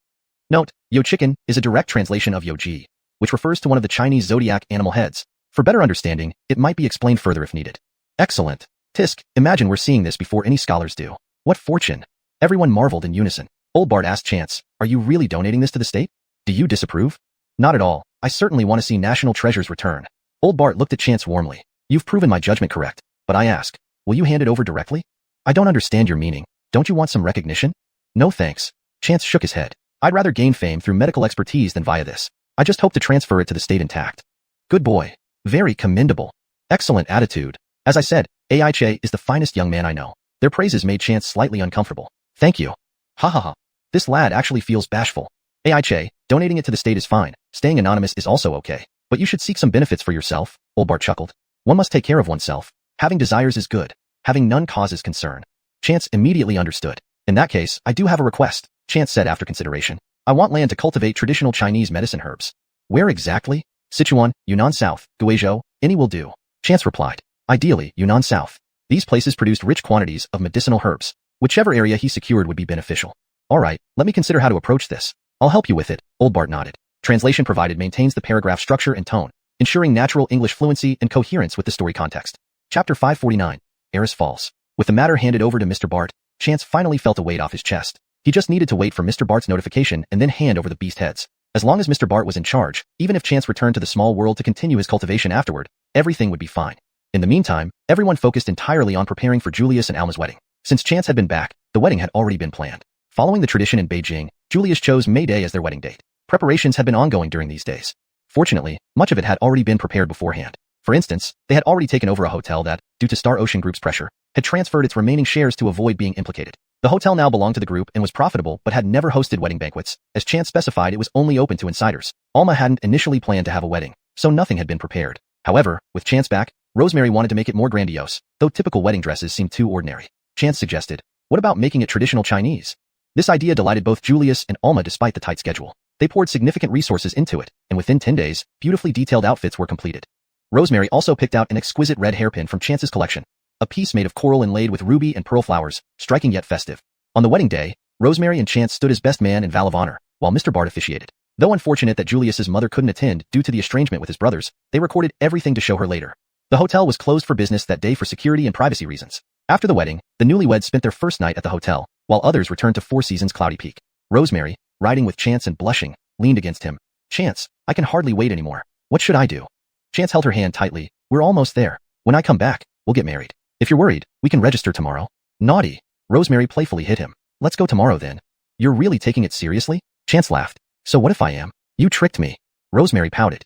Note, chicken is a direct translation of Yoji, which refers to one of the Chinese zodiac animal heads. For better understanding, it might be explained further if needed. Excellent. Tisk, imagine we're seeing this before any scholars do. What fortune? Everyone marveled in unison. Old Bart asked Chance, are you really donating this to the state? Do you disapprove? Not at all. I certainly want to see national treasures return. Old Bart looked at Chance warmly. You've proven my judgment correct, but I ask, will you hand it over directly? I don't understand your meaning. Don't you want some recognition? No thanks. Chance shook his head. I'd rather gain fame through medical expertise than via this. I just hope to transfer it to the state intact. Good boy. Very commendable. Excellent attitude. As I said, Aiche is the finest young man I know. Their praises made Chance slightly uncomfortable. Thank you. Ha ha ha. This lad actually feels bashful. Aiche, donating it to the state is fine. Staying anonymous is also okay. But you should seek some benefits for yourself, Old Bart chuckled. One must take care of oneself. Having desires is good. Having none causes concern. Chance immediately understood. In that case, I do have a request, Chance said after consideration. I want land to cultivate traditional Chinese medicine herbs. Where exactly? Sichuan, Yunnan South, Guizhou, any will do. Chance replied. Ideally, Yunnan South. These places produced rich quantities of medicinal herbs. Whichever area he secured would be beneficial. All right, let me consider how to approach this. I'll help you with it, Old Bart nodded. Translation provided maintains the paragraph structure and tone, ensuring natural English fluency and coherence with the story context. Chapter 549. Heiress Falls. With the matter handed over to Mr. Bart, Chance finally felt a weight off his chest. He just needed to wait for Mr. Bart's notification and then hand over the beast heads. As long as Mr. Bart was in charge, even if Chance returned to the small world to continue his cultivation afterward, everything would be fine. In the meantime, everyone focused entirely on preparing for Julius and Alma's wedding. Since Chance had been back, the wedding had already been planned. Following the tradition in Beijing, Julius chose May Day as their wedding date. Preparations had been ongoing during these days. Fortunately, much of it had already been prepared beforehand. For instance, they had already taken over a hotel that, due to Star Ocean Group's pressure, had transferred its remaining shares to avoid being implicated. The hotel now belonged to the group and was profitable but had never hosted wedding banquets. As Chance specified, it was only open to insiders. Alma hadn't initially planned to have a wedding, so nothing had been prepared. However, with Chance back, Rosemary wanted to make it more grandiose, though typical wedding dresses seemed too ordinary. Chance suggested, what about making it traditional Chinese? This idea delighted both Julius and Alma despite the tight schedule. They poured significant resources into it, and within 10 days, beautifully detailed outfits were completed. Rosemary also picked out an exquisite red hairpin from Chance's collection, a piece made of coral inlaid with ruby and pearl flowers, striking yet festive. On the wedding day, Rosemary and Chance stood as best man and vow of honor, while Mr. Bart officiated. Though unfortunate that Julius's mother couldn't attend due to the estrangement with his brothers, they recorded everything to show her later. The hotel was closed for business that day for security and privacy reasons. After the wedding, the newlyweds spent their first night at the hotel, while others returned to Four Seasons Cloudy Peak. Rosemary, riding with Chance and blushing, leaned against him. Chance, I can hardly wait anymore. What should I do? Chance held her hand tightly. We're almost there. When I come back, we'll get married. If you're worried, we can register tomorrow. Naughty. Rosemary playfully hit him. Let's go tomorrow then. You're really taking it seriously? Chance laughed. So what if I am? You tricked me. Rosemary pouted.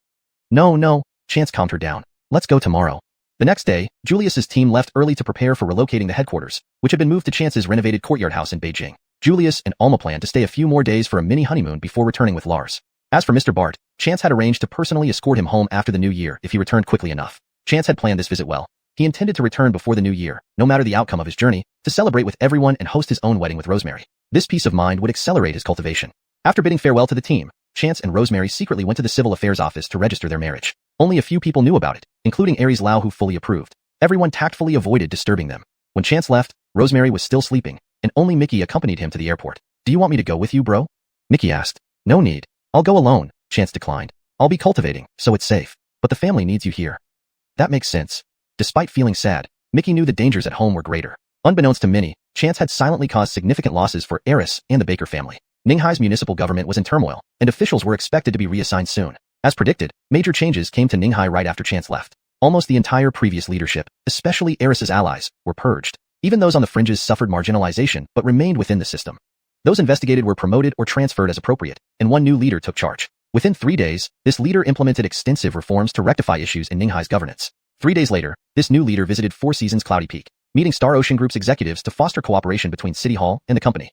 No, Chance calmed her down. Let's go tomorrow. The next day, Julius's team left early to prepare for relocating the headquarters, which had been moved to Chance's renovated courtyard house in Beijing. Julius and Alma planned to stay a few more days for a mini honeymoon before returning with Lars. As for Mr. Bart, Chance had arranged to personally escort him home after the new year if he returned quickly enough. Chance had planned this visit well. He intended to return before the new year, no matter the outcome of his journey, to celebrate with everyone and host his own wedding with Rosemary. This peace of mind would accelerate his cultivation. After bidding farewell to the team, Chance and Rosemary secretly went to the civil affairs office to register their marriage. Only a few people knew about it, including Aries Lau, who fully approved. Everyone tactfully avoided disturbing them. When Chance left, Rosemary was still sleeping, and only Mickey accompanied him to the airport. Do you want me to go with you, bro? Mickey asked. No need. I'll go alone, Chance declined. I'll be cultivating, so it's safe. But the family needs you here. That makes sense. Despite feeling sad, Mickey knew the dangers at home were greater. Unbeknownst to many, Chance had silently caused significant losses for Heiress and the Baker family. Ninghai's municipal government was in turmoil, and officials were expected to be reassigned soon. As predicted, major changes came to Ninghai right after Chance left. Almost the entire previous leadership, especially Heiress's allies, were purged. Even those on the fringes suffered marginalization but remained within the system. Those investigated were promoted or transferred as appropriate, and one new leader took charge. Within 3 days, this leader implemented extensive reforms to rectify issues in Ninghai's governance. 3 days later, this new leader visited Four Seasons Cloudy Peak, meeting Star Ocean Group's executives to foster cooperation between City Hall and the company.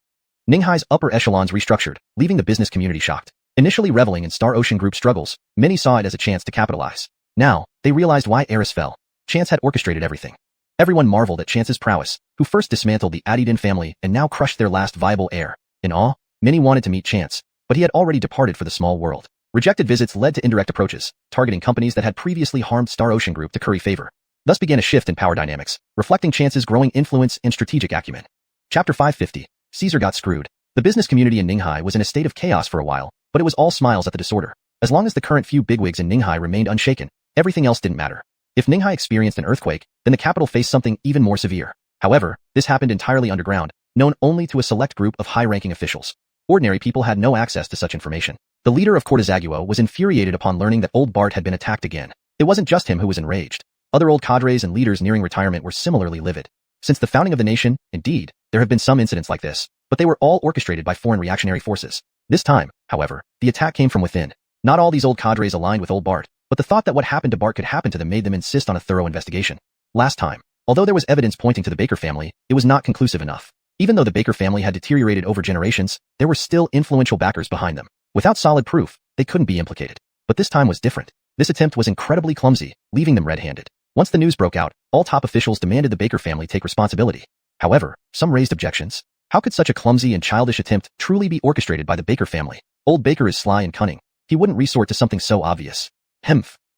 Ninghai's upper echelons restructured, leaving the business community shocked. Initially reveling in Star Ocean Group's struggles, many saw it as a chance to capitalize. Now, they realized why Heiress fell. Chance had orchestrated everything. Everyone marveled at Chance's prowess, who first dismantled the Adidin family and now crushed their last viable heir. In awe, many wanted to meet Chance, but he had already departed for the small world. Rejected visits led to indirect approaches, targeting companies that had previously harmed Star Ocean Group to curry favor. Thus began a shift in power dynamics, reflecting Chance's growing influence and strategic acumen. Chapter 550. Caesar got screwed. The business community in Ninghai was in a state of chaos for a while, but it was all smiles at the disorder. As long as the current few bigwigs in Ninghai remained unshaken, everything else didn't matter. If Ninghai experienced an earthquake, then the capital faced something even more severe. However, this happened entirely underground. known only to a select group of high-ranking officials. Ordinary people had no access to such information. The leader of Cortezaguo was infuriated upon learning that old Bart had been attacked again. It wasn't just him who was enraged. Other old cadres and leaders nearing retirement were similarly livid. Since the founding of the nation, indeed, there have been some incidents like this, but they were all orchestrated by foreign reactionary forces. This time, however, the attack came from within. Not all these old cadres aligned with old Bart, but the thought that what happened to Bart could happen to them made them insist on a thorough investigation. Last time, although there was evidence pointing to the Baker family, it was not conclusive enough. Even though the Baker family had deteriorated over generations, there were still influential backers behind them. Without solid proof, they couldn't be implicated. But this time was different. This attempt was incredibly clumsy, leaving them red-handed. Once the news broke out, all top officials demanded the Baker family take responsibility. However, some raised objections. How could such a clumsy and childish attempt truly be orchestrated by the Baker family? Old Baker is sly and cunning. He wouldn't resort to something so obvious.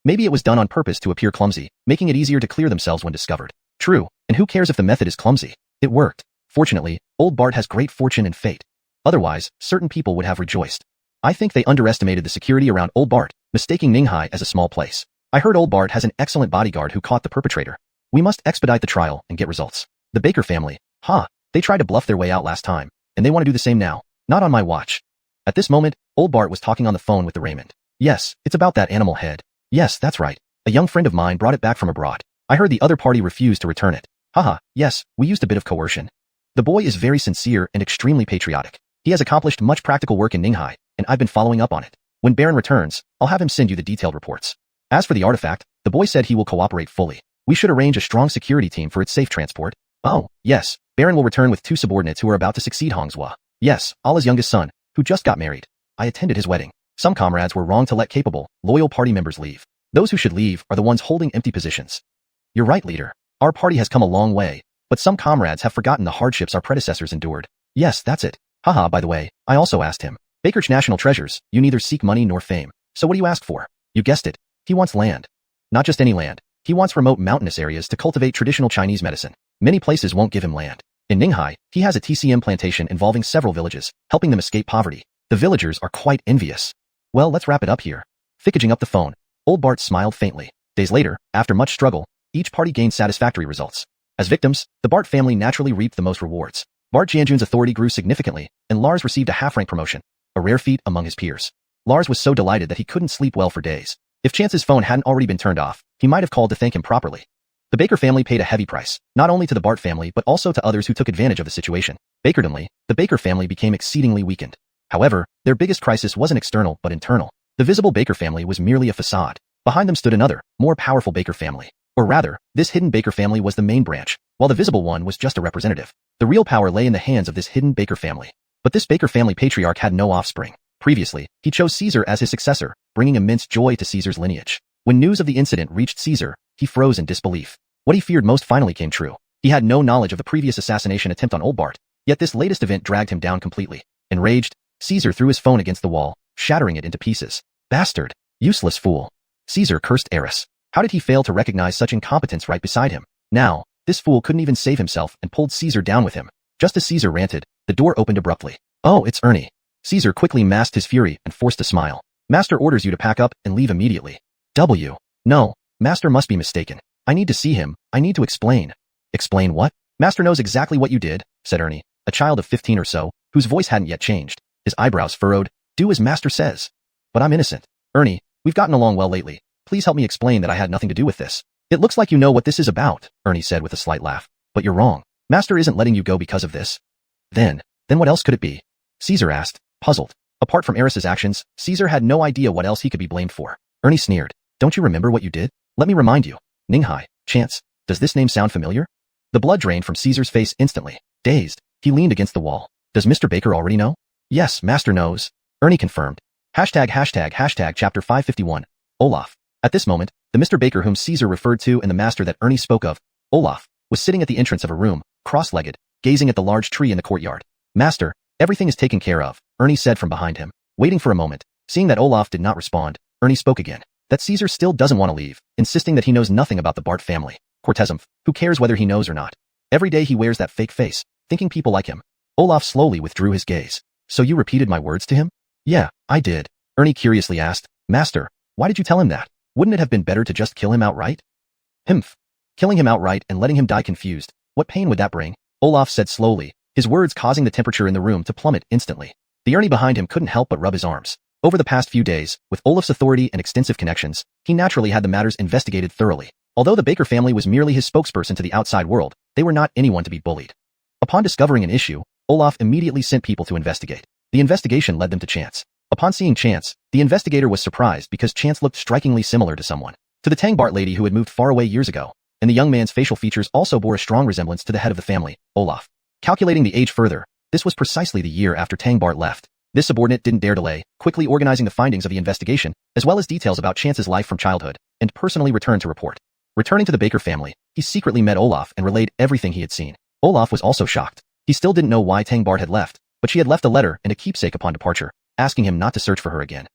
Maybe it was done on purpose to appear clumsy, making it easier to clear themselves when discovered. True, and who cares if the method is clumsy? It worked. Fortunately, old Bart has great fortune and fate. Otherwise, certain people would have rejoiced. I think they underestimated the security around old Bart, mistaking Ninghai as a small place. I heard old Bart has an excellent bodyguard who caught the perpetrator. We must expedite the trial and get results. The Baker family, they tried to bluff their way out last time, and they want to do the same now. Not on my watch. At this moment, old Bart was talking on the phone with the Raymond. Yes, it's about that animal head. Yes, that's right. A young friend of mine brought it back from abroad. I heard the other party refused to return it. Yes, we used a bit of coercion. The boy is very sincere and extremely patriotic. He has accomplished much practical work in Ninghai, and I've been following up on it. When Baron returns, I'll have him send you the detailed reports. As for the artifact, the boy said he will cooperate fully. We should arrange a strong security team for its safe transport. Oh, yes, Baron will return with 2 subordinates who are about to succeed Hongzhua. Yes, Allah's youngest son, who just got married. I attended his wedding. Some comrades were wrong to let capable, loyal party members leave. Those who should leave are the ones holding empty positions. You're right, leader. Our party has come a long way, but some comrades have forgotten the hardships our predecessors endured. Yes, that's it. By the way, I also asked him. Baker's national treasures, you neither seek money nor fame. So what do you ask for? You guessed it. He wants land. Not just any land. He wants remote mountainous areas to cultivate traditional Chinese medicine. Many places won't give him land. In Ninghai, he has a TCM plantation involving several villages, helping them escape poverty. The villagers are quite envious. Well, let's wrap it up here. Fickaging up the phone, old Bart smiled faintly. Days later, after much struggle, each party gained satisfactory results. As victims, the Bart family naturally reaped the most rewards. Bart Jianjun's authority grew significantly, and Lars received a half-rank promotion, a rare feat among his peers. Lars was so delighted that he couldn't sleep well for days. If Chance's phone hadn't already been turned off, he might have called to thank him properly. The Baker family paid a heavy price, not only to the Bart family but also to others who took advantage of the situation. Bakerdomly, the Baker family became exceedingly weakened. However, their biggest crisis wasn't external but internal. The visible Baker family was merely a facade. Behind them stood another, more powerful Baker family. Or rather, this hidden Baker family was the main branch, while the visible one was just a representative. The real power lay in the hands of this hidden Baker family. But this Baker family patriarch had no offspring. Previously, he chose Caesar as his successor, bringing immense joy to Caesar's lineage. When news of the incident reached Caesar, he froze in disbelief. What he feared most finally came true. He had no knowledge of the previous assassination attempt on old Bart, yet this latest event dragged him down completely. Enraged, Caesar threw his phone against the wall, shattering it into pieces. Bastard! Useless fool! Caesar cursed Eris. How did he fail to recognize such incompetence right beside him? Now, this fool couldn't even save himself and pulled Caesar down with him. Just as Caesar ranted, the door opened abruptly. Oh, it's Ernie. Caesar quickly masked his fury and forced a smile. Master orders you to pack up and leave immediately. No, Master must be mistaken. I need to see him. I need to explain. Explain what? Master knows exactly what you did, said Ernie, a child of 15 or so, whose voice hadn't yet changed. His eyebrows furrowed. Do as Master says. But I'm innocent. Ernie, we've gotten along well lately. Please help me explain that I had nothing to do with this. It looks like you know what this is about, Ernie said with a slight laugh. But you're wrong. Master isn't letting you go because of this. Then what else could it be? Caesar asked, puzzled. Apart from Eris's actions, Caesar had no idea what else he could be blamed for. Ernie sneered. Don't you remember what you did? Let me remind you. Ninghai, Chance, does this name sound familiar? The blood drained from Caesar's face instantly. Dazed, he leaned against the wall. Does Mr. Baker already know? Yes, Master knows. Ernie confirmed. Hashtag chapter 551. Olaf. At this moment, the Mr. Baker whom Caesar referred to and the master that Ernie spoke of, Olaf, was sitting at the entrance of a room, cross-legged, gazing at the large tree in the courtyard. Master, everything is taken care of, Ernie said from behind him. Waiting for a moment, seeing that Olaf did not respond, Ernie spoke again. That Caesar still doesn't want to leave, insisting that he knows nothing about the Bart family. Cortezum, who cares whether he knows or not? Every day he wears that fake face, thinking people like him. Olaf slowly withdrew his gaze. So you repeated my words to him? Yeah, I did. Ernie curiously asked. Master, why did you tell him that? Wouldn't it have been better to just kill him outright? Killing him outright and letting him die confused. What pain would that bring? Olaf said slowly, his words causing the temperature in the room to plummet instantly. The Ernie behind him couldn't help but rub his arms. Over the past few days, with Olaf's authority and extensive connections, he naturally had the matters investigated thoroughly. Although the Baker family was merely his spokesperson to the outside world, they were not anyone to be bullied. Upon discovering an issue, Olaf immediately sent people to investigate. The investigation led them to Chance. Upon seeing Chance, the investigator was surprised because Chance looked strikingly similar to someone. To the Tangbart lady who had moved far away years ago, and the young man's facial features also bore a strong resemblance to the head of the family, Olaf. Calculating the age further, this was precisely the year after Tangbart left. This subordinate didn't dare delay, quickly organizing the findings of the investigation, as well as details about Chance's life from childhood, and personally returned to report. Returning to the Baker family, he secretly met Olaf and relayed everything he had seen. Olaf was also shocked. He still didn't know why Tangbart had left, but she had left a letter and a keepsake upon departure, asking him not to search for her again.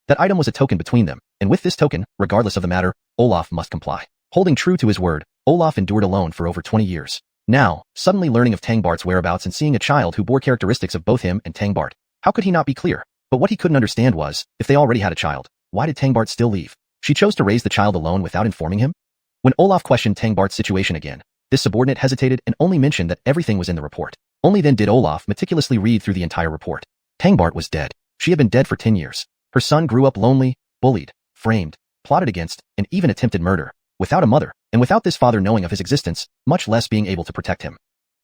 That item was a token between them, and with this token, regardless of the matter, Olaf must comply. Holding true to his word, Olaf endured alone for over 20 years. Now, suddenly learning of Tangbart's whereabouts and seeing a child who bore characteristics of both him and Tangbart, how could he not be clear? But what he couldn't understand was, if they already had a child, why did Tangbart still leave? She chose to raise the child alone without informing him? When Olaf questioned Tangbart's situation again, this subordinate hesitated and only mentioned that everything was in the report. Only then did Olaf meticulously read through the entire report. Tangbart was dead. She had been dead for 10 years. Her son grew up lonely, bullied, framed, plotted against, and even attempted murder, without a mother, and without this father knowing of his existence, much less being able to protect him.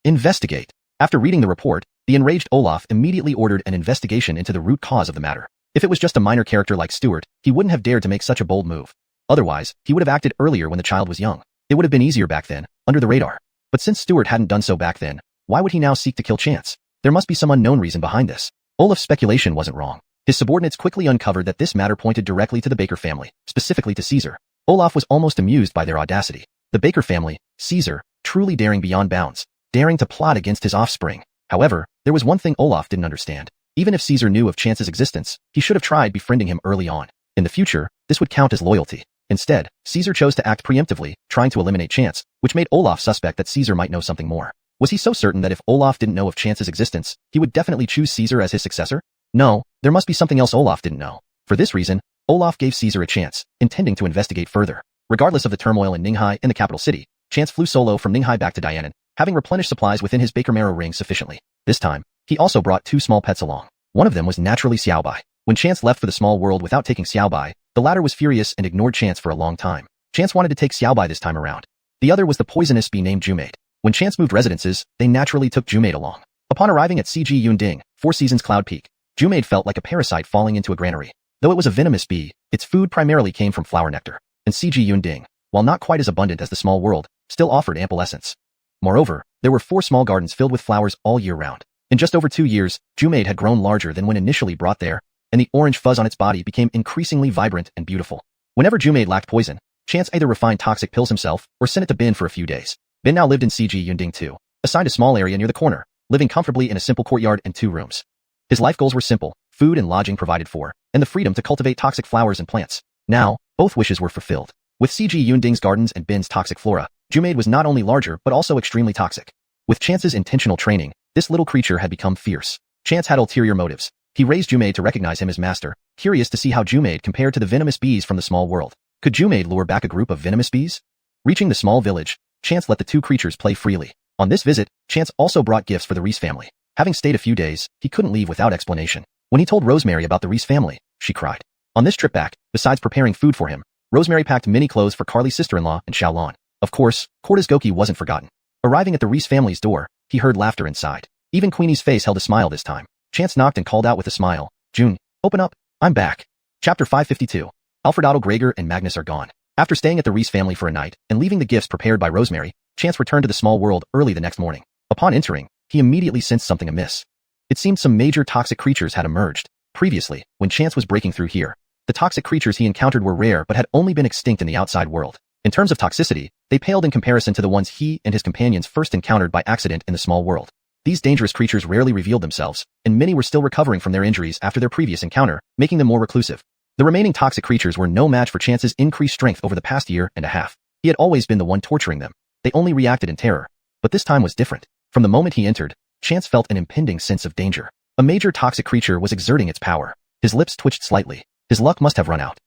Investigate. After reading the report, the enraged Olaf immediately ordered an investigation into the root cause of the matter. If it was just a minor character like Stuart, he wouldn't have dared to make such a bold move. Otherwise, he would have acted earlier when the child was young. It would have been easier back then, under the radar. But since Stuart hadn't done so back then, why would he now seek to kill Chance? There must be some unknown reason behind this. Olaf's speculation wasn't wrong. His subordinates quickly uncovered that this matter pointed directly to the Baker family, specifically to Caesar. Olaf was almost amused by their audacity. The Baker family, Caesar, truly daring beyond bounds, daring to plot against his offspring. However, there was one thing Olaf didn't understand. Even if Caesar knew of Chance's existence, he should have tried befriending him early on. In the future, this would count as loyalty. Instead, Caesar chose to act preemptively, trying to eliminate Chance, which made Olaf suspect that Caesar might know something more. Was he so certain that if Olaf didn't know of Chance's existence, he would definitely choose Caesar as his successor? No, there must be something else Olaf didn't know. For this reason, Olaf gave Caesar a chance, intending to investigate further. Regardless of the turmoil in Ninghai and the capital city, Chance flew solo from Ninghai back to Dianan, having replenished supplies within his Baker Marrow ring sufficiently. This time, he also brought 2 small pets along. One of them was naturally Xiaobai. When Chance left for the small world without taking Xiaobai, the latter was furious and ignored Chance for a long time. Chance wanted to take Xiaobai this time around. The other was the poisonous bee named Jumade. When Chance moved residences, they naturally took Jumade along. Upon arriving at CG Yunding, 4 Seasons Cloud Peak, Jumade felt like a parasite falling into a granary. Though it was a venomous bee, its food primarily came from flower nectar. And CG Yunding, while not quite as abundant as the small world, still offered ample essence. Moreover, there were 4 small gardens filled with flowers all year round. In just over 2 years, Jumade had grown larger than when initially brought there, and the orange fuzz on its body became increasingly vibrant and beautiful. Whenever Jumade lacked poison, Chance either refined toxic pills himself or sent it to Ben for a few days. Ben now lived in CG Yunding too, assigned a small area near the corner, living comfortably in a simple courtyard and 2 rooms. His life goals were simple, food and lodging provided for, and the freedom to cultivate toxic flowers and plants. Now, both wishes were fulfilled. With CG Yunding's gardens and Ben's toxic flora, Jumade was not only larger but also extremely toxic. With Chance's intentional training, this little creature had become fierce. Chance had ulterior motives. He raised Jumade to recognize him as master, curious to see how Jumade compared to the venomous bees from the small world. Could Jumade lure back a group of venomous bees? Reaching the small village, Chance let the 2 creatures play freely. On this visit, Chance also brought gifts for the Reese family. Having stayed a few days, he couldn't leave without explanation. When he told Rosemary about the Reese family, she cried. On this trip back, besides preparing food for him, Rosemary packed many clothes for Carly's sister-in-law and Xiaolan. Of course, Corda's Goki wasn't forgotten. Arriving at the Reese family's door, he heard laughter inside. Even Queenie's face held a smile this time. Chance knocked and called out with a smile, "June, open up, I'm back." Chapter 552. Alfred Otto Gregor and Magnus are gone. After staying at the Reese family for a night and leaving the gifts prepared by Rosemary, Chance returned to the small world early the next morning. Upon entering, he immediately sensed something amiss. It seemed some major toxic creatures had emerged. Previously, when Chance was breaking through here, the toxic creatures he encountered were rare but had only been extinct in the outside world. In terms of toxicity, they paled in comparison to the ones he and his companions first encountered by accident in the small world. These dangerous creatures rarely revealed themselves, and many were still recovering from their injuries after their previous encounter, making them more reclusive. The remaining toxic creatures were no match for Chance's increased strength over the past year and a half. He had always been the one torturing them. They only reacted in terror. But this time was different. From the moment he entered, Chance felt an impending sense of danger. A major toxic creature was exerting its power. His lips twitched slightly. His luck must have run out.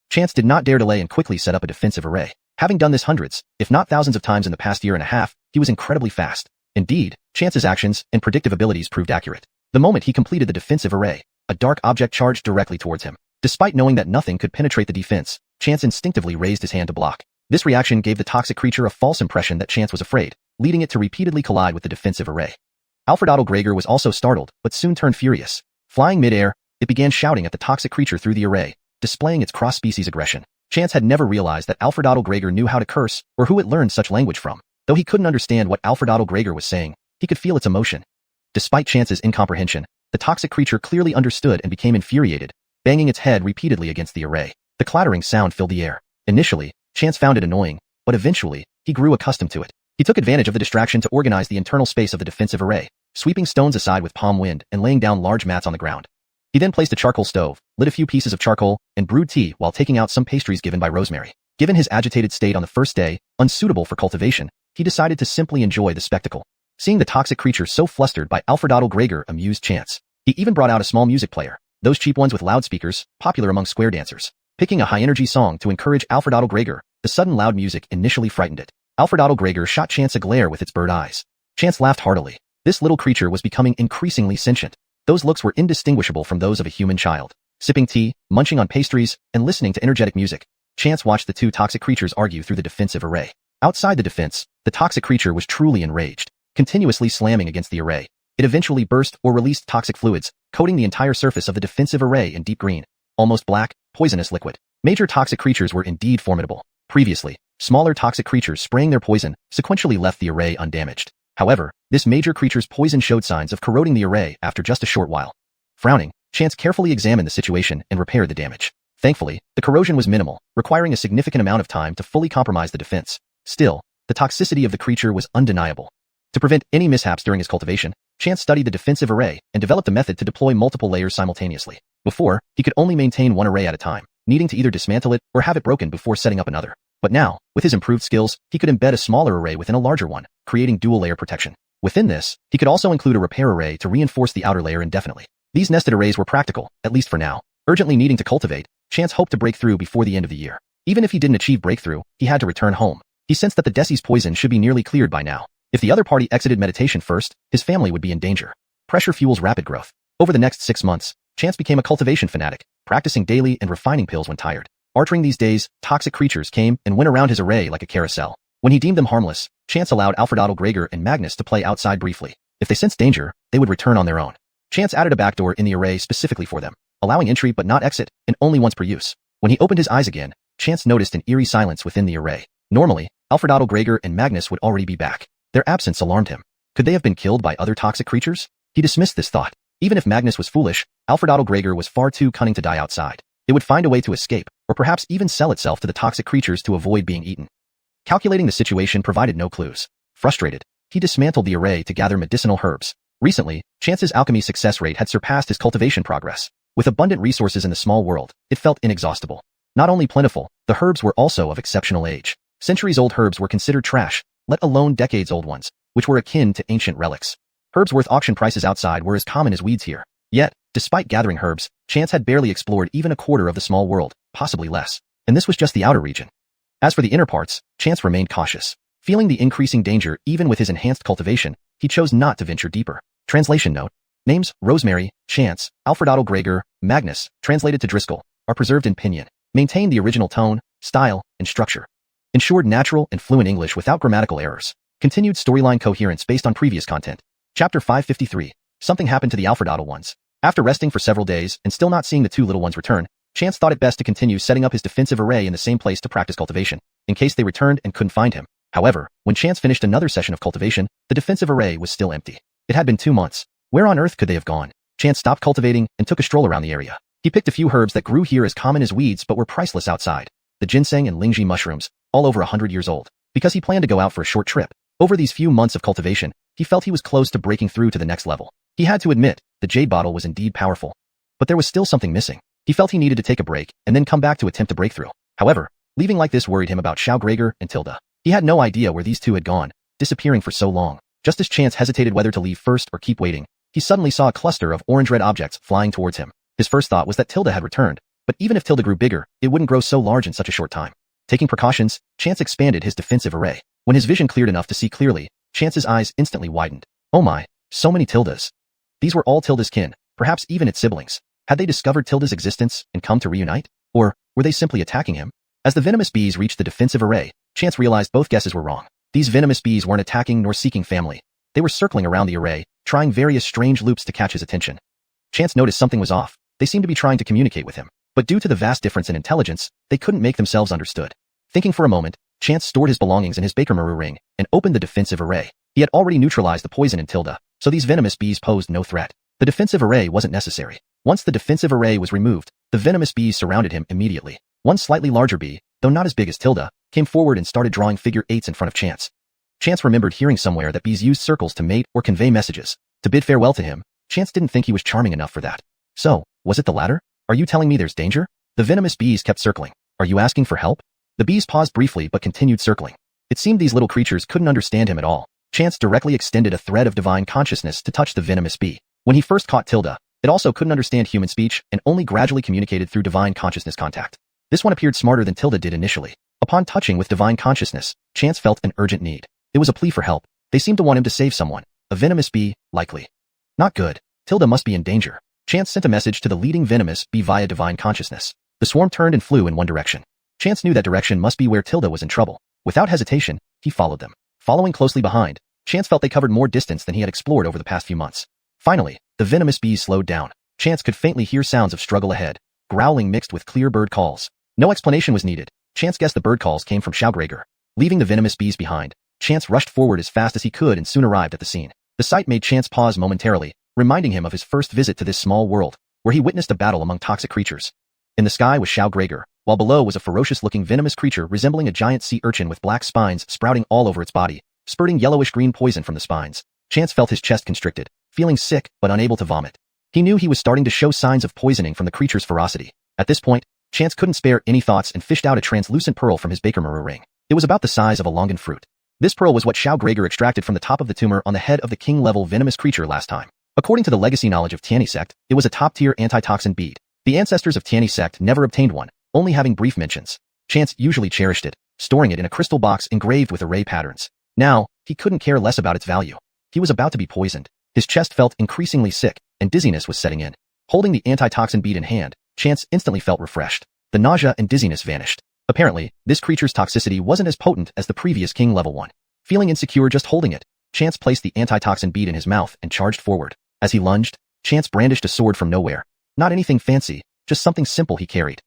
Chance did not dare delay and quickly set up a defensive array. Having done this hundreds, if not thousands of times in the past year and a half, he was incredibly fast. Indeed, Chance's actions and predictive abilities proved accurate. The moment he completed the defensive array, a dark object charged directly towards him. Despite knowing that nothing could penetrate the defense, Chance instinctively raised his hand to block. This reaction gave the toxic creature a false impression that Chance was afraid, leading it to repeatedly collide with the defensive array. Alfredotto Gregor was also startled, but soon turned furious. Flying mid-air, it began shouting at the toxic creature through the array, displaying its cross-species aggression. Chance had never realized that Alfredotto Gregor knew how to curse or who it learned such language from. Though he couldn't understand what Alfredotto Gregor was saying, he could feel its emotion. Despite Chance's incomprehension, the toxic creature clearly understood and became infuriated, banging its head repeatedly against the array. The clattering sound filled the air. Initially, Chance found it annoying, but eventually, he grew accustomed to it. He took advantage of the distraction to organize the internal space of the defensive array, sweeping stones aside with palm wind and laying down large mats on the ground. He then placed a charcoal stove, lit a few pieces of charcoal, and brewed tea while taking out some pastries given by Rosemary. Given his agitated state on the first day, unsuitable for cultivation, he decided to simply enjoy the spectacle. Seeing the toxic creature so flustered by Alfredotto Gregor amused Chance. He even brought out a small music player, those cheap ones with loudspeakers, popular among square dancers. Picking a high-energy song to encourage Alfredotto Gregor, the sudden loud music initially frightened it. Alfredotto Gregor shot Chance a glare with its bird eyes. Chance laughed heartily. This little creature was becoming increasingly sentient. Those looks were indistinguishable from those of a human child. Sipping tea, munching on pastries, and listening to energetic music, Chance watched the two toxic creatures argue through the defensive array. Outside the defense, the toxic creature was truly enraged, continuously slamming against the array. It eventually burst or released toxic fluids, coating the entire surface of the defensive array in deep green, almost black, poisonous liquid. Major toxic creatures were indeed formidable. Previously, smaller toxic creatures spraying their poison sequentially left the array undamaged. However, this major creature's poison showed signs of corroding the array after just a short while. Frowning, Chance carefully examined the situation and repaired the damage. Thankfully, the corrosion was minimal, requiring a significant amount of time to fully compromise the defense. Still, the toxicity of the creature was undeniable. To prevent any mishaps during his cultivation, Chance studied the defensive array and developed a method to deploy multiple layers simultaneously. Before, he could only maintain one array at a time, needing to either dismantle it or have it broken before setting up another. But now, with his improved skills, he could embed a smaller array within a larger one, creating dual-layer protection. Within this, he could also include a repair array to reinforce the outer layer indefinitely. These nested arrays were practical, at least for now. Urgently needing to cultivate, Chance hoped to break through before the end of the year. Even if he didn't achieve breakthrough, he had to return home. He sensed that the Desi's poison should be nearly cleared by now. If the other party exited meditation first, his family would be in danger. Pressure fuels rapid growth. Over the next 6 months, Chance became a cultivation fanatic, practicing daily and refining pills when tired. Archering these days, toxic creatures came and went around his array like a carousel. When he deemed them harmless, Chance allowed Alfredotto Gregor and Magnus to play outside briefly. If they sensed danger, they would return on their own. Chance added a backdoor in the array specifically for them, allowing entry but not exit, and only once per use. When he opened his eyes again, Chance noticed an eerie silence within the array. Normally, Alfredotto Gregor and Magnus would already be back. Their absence alarmed him. Could they have been killed by other toxic creatures? He dismissed this thought. Even if Magnus was foolish, Alfredotto Gregor was far too cunning to die outside. It would find a way to escape, or perhaps even sell itself to the toxic creatures to avoid being eaten. Calculating the situation provided no clues. Frustrated, he dismantled the array to gather medicinal herbs. Recently, Chance's alchemy success rate had surpassed his cultivation progress. With abundant resources in the small world, it felt inexhaustible. Not only plentiful, the herbs were also of exceptional age. Centuries-old herbs were considered trash, let alone decades-old ones, which were akin to ancient relics. Herbs worth auction prices outside were as common as weeds here. Yet, despite gathering herbs, Chance had barely explored even a quarter of the small world, possibly less. And this was just the outer region. As for the inner parts, Chance remained cautious. Feeling the increasing danger even with his enhanced cultivation, he chose not to venture deeper. Translation note. Names, Rosemary, Chance, Alfredotto Gregor, Magnus, translated to Driscoll, are preserved in Pinyin. Maintained the original tone, style, and structure. Ensured natural and fluent English without grammatical errors. Continued storyline coherence based on previous content. Chapter 553. Something happened to the Alfredotto ones. After resting for several days and still not seeing the two little ones return, Chance thought it best to continue setting up his defensive array in the same place to practice cultivation, in case they returned and couldn't find him. However, when Chance finished another session of cultivation, the defensive array was still empty. It had been 2 months. Where on earth could they have gone? Chance stopped cultivating and took a stroll around the area. He picked a few herbs that grew here as common as weeds but were priceless outside. The ginseng and lingji mushrooms, all over 100 years old. Because he planned to go out for a short trip. Over these few months of cultivation, he felt he was close to breaking through to the next level. He had to admit, the jade bottle was indeed powerful. But there was still something missing. He felt he needed to take a break and then come back to attempt a breakthrough. However, leaving like this worried him about Xiao Gregor and Tilda. He had no idea where these two had gone, disappearing for so long. Just as Chance hesitated whether to leave first or keep waiting, he suddenly saw a cluster of orange-red objects flying towards him. His first thought was that Tilda had returned, but even if Tilda grew bigger, it wouldn't grow so large in such a short time. Taking precautions, Chance expanded his defensive array. When his vision cleared enough to see clearly, Chance's eyes instantly widened. Oh my, so many Tildas. These were all Tilda's kin, perhaps even its siblings. Had they discovered Tilda's existence and come to reunite? Or were they simply attacking him? As the venomous bees reached the defensive array, Chance realized both guesses were wrong. These venomous bees weren't attacking nor seeking family. They were circling around the array, trying various strange loops to catch his attention. Chance noticed something was off. They seemed to be trying to communicate with him. But due to the vast difference in intelligence, they couldn't make themselves understood. Thinking for a moment, Chance stored his belongings in his Bakermaru ring and opened the defensive array. He had already neutralized the poison in Tilda, so these venomous bees posed no threat. The defensive array wasn't necessary. Once the defensive array was removed, the venomous bees surrounded him immediately. One slightly larger bee, though not as big as Tilda, came forward and started drawing figure eights in front of Chance. Chance remembered hearing somewhere that bees used circles to mate or convey messages. To bid farewell to him, Chance didn't think he was charming enough for that. So, was it the latter? Are you telling me there's danger? The venomous bees kept circling. Are you asking for help? The bees paused briefly but continued circling. It seemed these little creatures couldn't understand him at all. Chance directly extended a thread of divine consciousness to touch the venomous bee. When he first caught Tilda, it also couldn't understand human speech and only gradually communicated through divine consciousness contact. This one appeared smarter than Tilda did initially. Upon touching with divine consciousness, Chance felt an urgent need. It was a plea for help. They seemed to want him to save someone. A venomous bee, likely. Not good. Tilda must be in danger. Chance sent a message to the leading venomous bee via divine consciousness. The swarm turned and flew in one direction. Chance knew that direction must be where Tilda was in trouble. Without hesitation, he followed them. Following closely behind, Chance felt they covered more distance than he had explored over the past few months. Finally, the venomous bees slowed down. Chance could faintly hear sounds of struggle ahead, growling mixed with clear bird calls. No explanation was needed. Chance guessed the bird calls came from Schaugreger. Leaving the venomous bees behind, Chance rushed forward as fast as he could and soon arrived at the scene. The sight made Chance pause momentarily, reminding him of his first visit to this small world, where he witnessed a battle among toxic creatures. In the sky was Schaugreger, while below was a ferocious-looking venomous creature resembling a giant sea urchin with black spines sprouting all over its body, spurting yellowish-green poison from the spines. Chance felt his chest constricted, feeling sick but unable to vomit. He knew he was starting to show signs of poisoning from the creature's ferocity. At this point, Chance couldn't spare any thoughts and fished out a translucent pearl from his Bakermaru ring. It was about the size of a longan fruit. This pearl was what Schaugreger extracted from the top of the tumor on the head of the king-level venomous creature last time. According to the legacy knowledge of Tianyi Sect, it was a top-tier antitoxin bead. The ancestors of Tianyi Sect never obtained one, only having brief mentions. Chance usually cherished it, storing it in a crystal box engraved with array patterns. Now, he couldn't care less about its value. He was about to be poisoned. His chest felt increasingly sick, and dizziness was setting in. Holding the antitoxin bead in hand, Chance instantly felt refreshed. The nausea and dizziness vanished. Apparently, this creature's toxicity wasn't as potent as the previous king-level one. Feeling insecure just holding it, Chance placed the antitoxin bead in his mouth and charged forward. As he lunged, Chance brandished a sword from nowhere. Not anything fancy, just something simple he carried.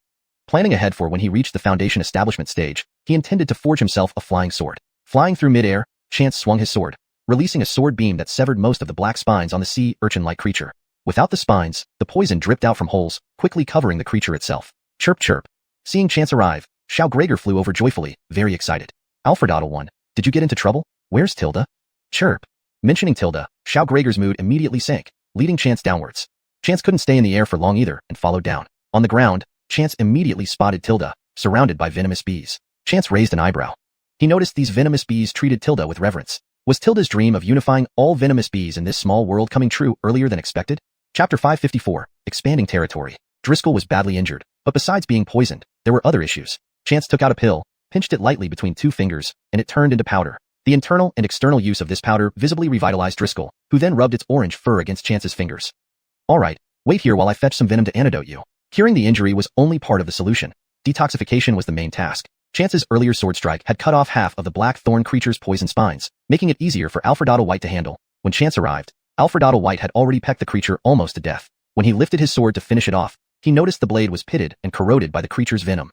Planning ahead for when he reached the Foundation establishment stage, he intended to forge himself a flying sword. Flying through midair, Chance swung his sword, releasing a sword beam that severed most of the black spines on the sea urchin-like creature. Without the spines, the poison dripped out from holes, quickly covering the creature itself. Chirp chirp. Seeing Chance arrive, Schaugreger flew over joyfully, very excited. Alfredaddle 1, did you get into trouble? Where's Tilda? Chirp. Mentioning Tilda, Schaugreger's mood immediately sank, leading Chance downwards. Chance couldn't stay in the air for long either and followed down. On the ground, Chance immediately spotted Tilda, surrounded by venomous bees. Chance raised an eyebrow. He noticed these venomous bees treated Tilda with reverence. Was Tilda's dream of unifying all venomous bees in this small world coming true earlier than expected? Chapter 554, Expanding Territory. Driscoll was badly injured, but besides being poisoned, there were other issues. Chance took out a pill, pinched it lightly between two fingers, and it turned into powder. The internal and external use of this powder visibly revitalized Driscoll, who then rubbed its orange fur against Chance's fingers. Alright, wait here while I fetch some venom to antidote you. Curing the injury was only part of the solution. Detoxification was the main task. Chance's earlier sword strike had cut off half of the black thorn creature's poison spines, making it easier for Alfredaddle White to handle. When Chance arrived, Alfredaddle White had already pecked the creature almost to death. When he lifted his sword to finish it off, he noticed the blade was pitted and corroded by the creature's venom.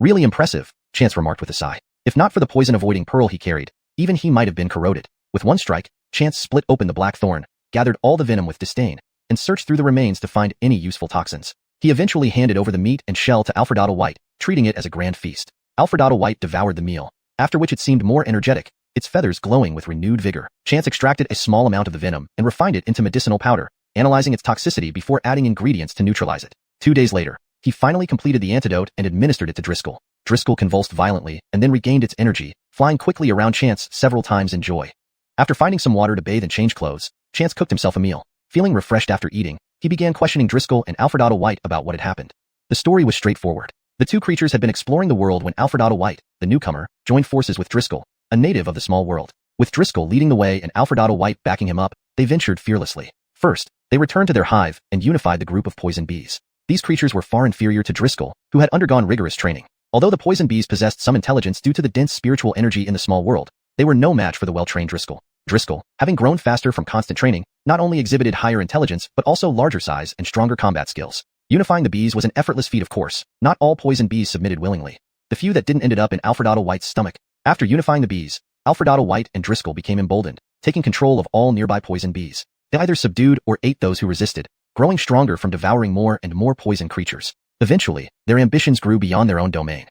Really impressive, Chance remarked with a sigh. If not for the poison-avoiding pearl he carried, even he might have been corroded. With one strike, Chance split open the black thorn, gathered all the venom with disdain, and searched through the remains to find any useful toxins. He eventually handed over the meat and shell to Alfredaddle White, treating it as a grand feast. Alfredaddle White devoured the meal, after which it seemed more energetic, its feathers glowing with renewed vigor. Chance extracted a small amount of the venom and refined it into medicinal powder, analyzing its toxicity before adding ingredients to neutralize it. 2 days later, he finally completed the antidote and administered it to Driscoll. Driscoll convulsed violently and then regained its energy, flying quickly around Chance several times in joy. After finding some water to bathe and change clothes, Chance cooked himself a meal. Feeling refreshed after eating, he began questioning Driscoll and Alfredaddle White about what had happened. The story was straightforward. The two creatures had been exploring the world when Alfredaddle White, the newcomer, joined forces with Driscoll, a native of the small world. With Driscoll leading the way and Alfredo White backing him up, they ventured fearlessly. First, they returned to their hive and unified the group of poison bees. These creatures were far inferior to Driscoll, who had undergone rigorous training. Although the poison bees possessed some intelligence due to the dense spiritual energy in the small world, they were no match for the well-trained Driscoll. Driscoll, having grown faster from constant training, not only exhibited higher intelligence but also larger size and stronger combat skills. Unifying the bees was an effortless feat, of course. Not all poison bees submitted willingly. The few that didn't ended up in Alfredo White's stomach. After unifying the bees, Alfredo White and Driscoll became emboldened, taking control of all nearby poison bees. They either subdued or ate those who resisted, growing stronger from devouring more and more poison creatures. Eventually, their ambitions grew beyond their own domain.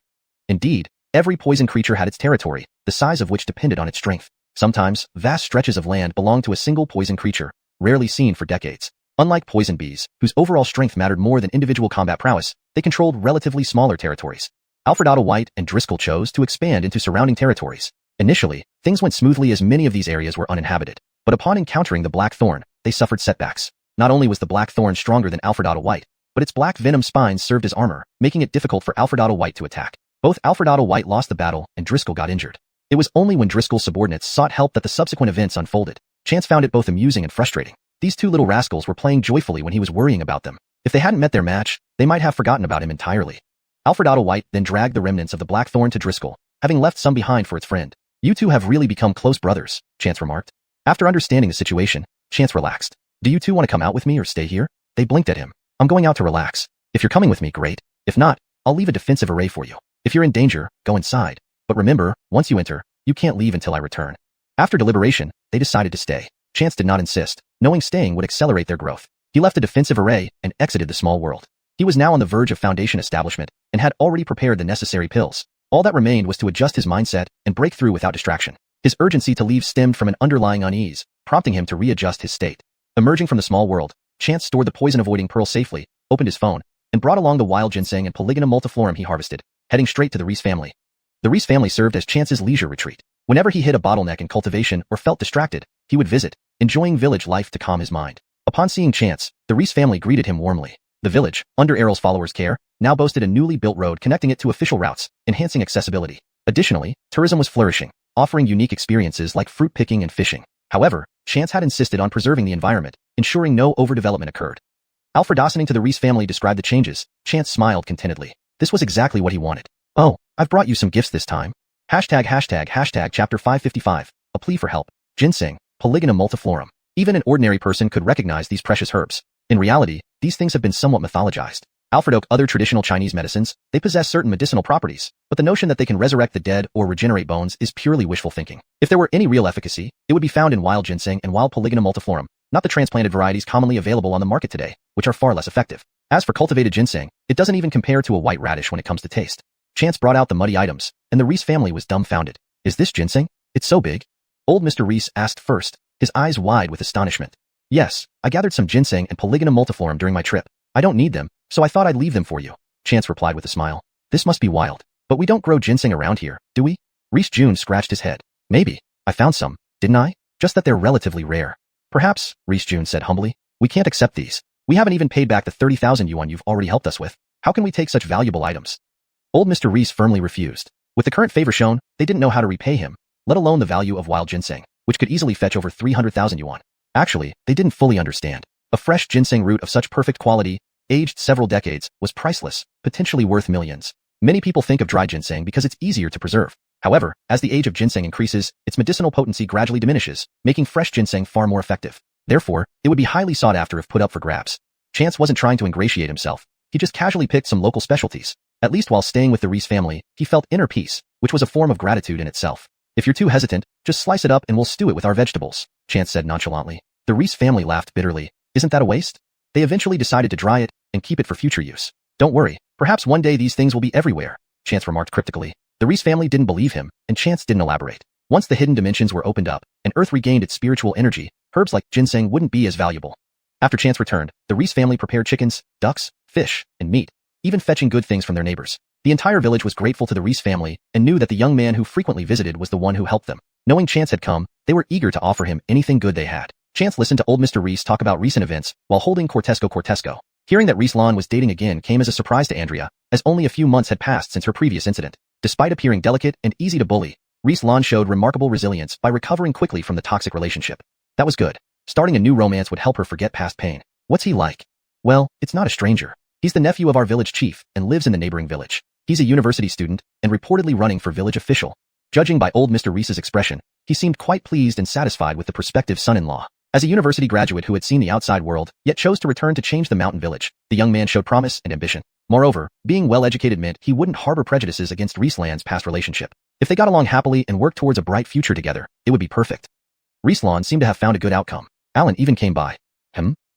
Indeed, every poison creature had its territory, the size of which depended on its strength. Sometimes, vast stretches of land belonged to a single poison creature, rarely seen for decades. Unlike poison bees, whose overall strength mattered more than individual combat prowess, they controlled relatively smaller territories. Alfredo White and Driscoll chose to expand into surrounding territories. Initially, things went smoothly as many of these areas were uninhabited. But upon encountering the black thorn, they suffered setbacks. Not only was the black thorn stronger than Alfredo White, but its black venom spines served as armor, making it difficult for Alfredo White to attack. Both Alfredo White lost the battle and Driscoll got injured. It was only when Driscoll's subordinates sought help that the subsequent events unfolded. Chance found it both amusing and frustrating. These two little rascals were playing joyfully when he was worrying about them. If they hadn't met their match, they might have forgotten about him entirely. Alfredo White then dragged the remnants of the blackthorn to Driscoll, having left some behind for its friend. "You two have really become close brothers," Chance remarked. After understanding the situation, Chance relaxed. "Do you two want to come out with me or stay here?" They blinked at him. "I'm going out to relax. If you're coming with me, great. If not, I'll leave a defensive array for you. If you're in danger, go inside. But remember, once you enter, you can't leave until I return." After deliberation, they decided to stay. Chance did not insist, knowing staying would accelerate their growth. He left a defensive array and exited the small world. He was now on the verge of Foundation establishment and had already prepared the necessary pills. All that remained was to adjust his mindset and break through without distraction. His urgency to leave stemmed from an underlying unease, prompting him to readjust his state. Emerging from the small world, Chance stored the poison-avoiding pearl safely, opened his phone, and brought along the wild ginseng and Polygonum multiflorum he harvested, heading straight to the Reese family. The Reese family served as Chance's leisure retreat. Whenever he hit a bottleneck in cultivation or felt distracted, he would visit, enjoying village life to calm his mind. Upon seeing Chance, the Reese family greeted him warmly. The village, under Errol's followers' care, now boasted a newly built road connecting it to official routes, enhancing accessibility. Additionally, tourism was flourishing, offering unique experiences like fruit picking and fishing. However, Chance had insisted on preserving the environment, ensuring no overdevelopment occurred. Alfred listening to the Reese family describe the changes, Chance smiled contentedly. This was exactly what he wanted. "Oh, I've brought you some gifts this time. Hashtag chapter 555, a plea for help. Ginseng, Polygonum multiflorum." Even an ordinary person could recognize these precious herbs. In reality, these things have been somewhat mythologized. Alfred oak, other traditional Chinese medicines, they possess certain medicinal properties, but the notion that they can resurrect the dead or regenerate bones is purely wishful thinking. If there were any real efficacy, it would be found in wild ginseng and wild Polygonum multiflorum, not the transplanted varieties commonly available on the market today, which are far less effective. As for cultivated ginseng, it doesn't even compare to a white radish when it comes to taste. Chance brought out the muddy items, and the Reese family was dumbfounded. "Is this ginseng? It's so big?" Old Mr. Reese asked first, his eyes wide with astonishment. "Yes, I gathered some ginseng and Polygonum multiflorum during my trip. I don't need them, so I thought I'd leave them for you," Chance replied with a smile. "This must be wild. But we don't grow ginseng around here, do we?" Reese June scratched his head. "Maybe. I found some, didn't I? Just that they're relatively rare." "Perhaps," Reese June said humbly. "We can't accept these. We haven't even paid back the 30,000 yuan you've already helped us with. How can we take such valuable items?" Old Mr. Reese firmly refused. With the current favor shown, they didn't know how to repay him, let alone the value of wild ginseng, which could easily fetch over 300,000 yuan. Actually, they didn't fully understand. A fresh ginseng root of such perfect quality, aged several decades, was priceless, potentially worth millions. Many people think of dry ginseng because it's easier to preserve. However, as the age of ginseng increases, its medicinal potency gradually diminishes, making fresh ginseng far more effective. Therefore, it would be highly sought after if put up for grabs. Chance wasn't trying to ingratiate himself. He just casually picked some local specialties. At least while staying with the Reese family, he felt inner peace, which was a form of gratitude in itself. "If you're too hesitant, just slice it up and we'll stew it with our vegetables," Chance said nonchalantly. The Reese family laughed bitterly. "Isn't that a waste?" They eventually decided to dry it and keep it for future use. "Don't worry, perhaps one day these things will be everywhere," Chance remarked cryptically. The Reese family didn't believe him, and Chance didn't elaborate. Once the hidden dimensions were opened up, and Earth regained its spiritual energy, herbs like ginseng wouldn't be as valuable. After Chance returned, the Reese family prepared chickens, ducks, fish, and meat, even fetching good things from their neighbors. The entire village was grateful to the Reese family and knew that the young man who frequently visited was the one who helped them. Knowing Chance had come, they were eager to offer him anything good they had. Chance listened to old Mr. Reese talk about recent events while holding Cortesco. Hearing that Reese Lawn was dating again came as a surprise to Andrea, as only a few months had passed since her previous incident. Despite appearing delicate and easy to bully, Ruslan showed remarkable resilience by recovering quickly from the toxic relationship. That was good. Starting a new romance would help her forget past pain. What's he like? Well, it's not a stranger. He's the nephew of our village chief and lives in the neighboring village. He's a university student and reportedly running for village official. Judging by old Mr. Reese's expression, he seemed quite pleased and satisfied with the prospective son-in-law. As a university graduate who had seen the outside world, yet chose to return to change the mountain village, the young man showed promise and ambition. Moreover, being well-educated meant he wouldn't harbor prejudices against Ruslan's past relationship. If they got along happily and worked towards a bright future together, it would be perfect. Ruslan seemed to have found a good outcome. Alan even came by.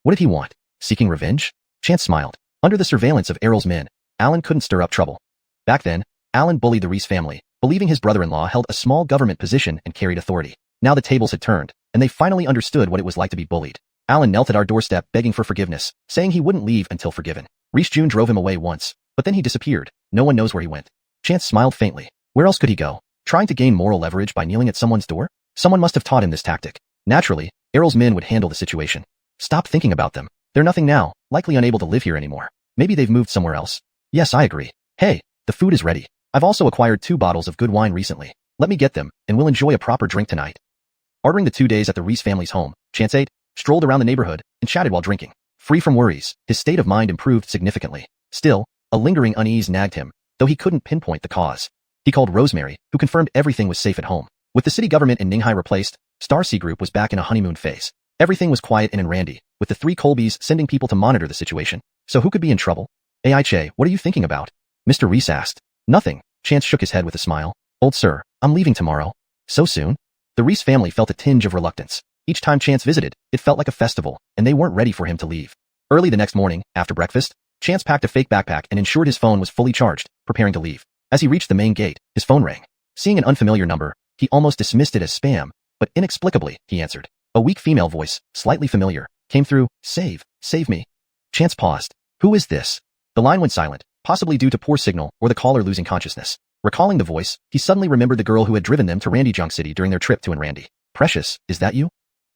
What did he want? Seeking revenge? Chance smiled. Under the surveillance of Errol's men, Alan couldn't stir up trouble. Back then, Alan bullied the Reese family, believing his brother-in-law held a small government position and carried authority. Now the tables had turned, and they finally understood what it was like to be bullied. Alan knelt at our doorstep begging for forgiveness, saying he wouldn't leave until forgiven. Reese June drove him away once, but then he disappeared. No one knows where he went. Chance smiled faintly. Where else could he go? Trying to gain moral leverage by kneeling at someone's door? Someone must have taught him this tactic. Naturally, Errol's men would handle the situation. Stop thinking about them. They're nothing now, likely unable to live here anymore. Maybe they've moved somewhere else. Yes, I agree. Hey, the food is ready. I've also acquired 2 bottles of good wine recently. Let me get them, and we'll enjoy a proper drink tonight. Ordering the 2 days at the Reese family's home, Chance ate, strolled around the neighborhood, and chatted while drinking. Free from worries, his state of mind improved significantly. Still, a lingering unease nagged him, though he couldn't pinpoint the cause. He called Rosemary, who confirmed everything was safe at home. With the city government in Ninghai replaced, Star Sea Group was back in a honeymoon phase. Everything was quiet and in Randy, with the 3 Colbys sending people to monitor the situation. So who could be in trouble? Ai Che, what are you thinking about? Mr. Reese asked. Nothing. Chance shook his head with a smile. Old sir, I'm leaving tomorrow. So soon? The Reese family felt a tinge of reluctance. Each time Chance visited, it felt like a festival, and they weren't ready for him to leave. Early the next morning, after breakfast, Chance packed a fake backpack and ensured his phone was fully charged, preparing to leave. As he reached the main gate, his phone rang. Seeing an unfamiliar number, he almost dismissed it as spam, but inexplicably, he answered. A weak female voice, slightly familiar, came through. Save me. Chance paused. Who is this? The line went silent, possibly due to poor signal or the caller losing consciousness. Recalling the voice, he suddenly remembered the girl who had driven them to Randy Junk City during their trip to Randy. Precious, is that you?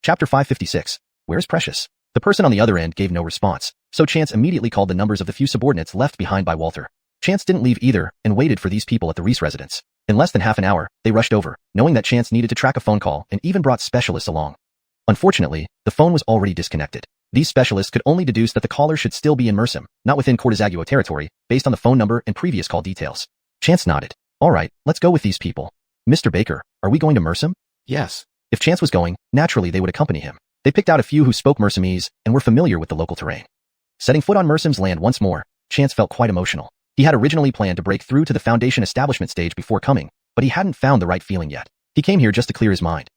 Chapter 556. Where's Precious? The person on the other end gave no response, so Chance immediately called the numbers of the few subordinates left behind by Walter. Chance didn't leave either and waited for these people at the Reese residence. In less than half an hour, they rushed over, knowing that Chance needed to track a phone call and even brought specialists along. Unfortunately, the phone was already disconnected. These specialists could only deduce that the caller should still be in Mersum, not within Cortezaguo territory, based on the phone number and previous call details. Chance nodded. All right, let's go with these people. Mr. Baker, are we going to Mersum? Yes. If Chance was going, naturally they would accompany him. They picked out a few who spoke Mersumese and were familiar with the local terrain. Setting foot on Mersum's land once more, Chance felt quite emotional. He had originally planned to break through to the Foundation establishment stage before coming, but he hadn't found the right feeling yet. He came here just to clear his mind.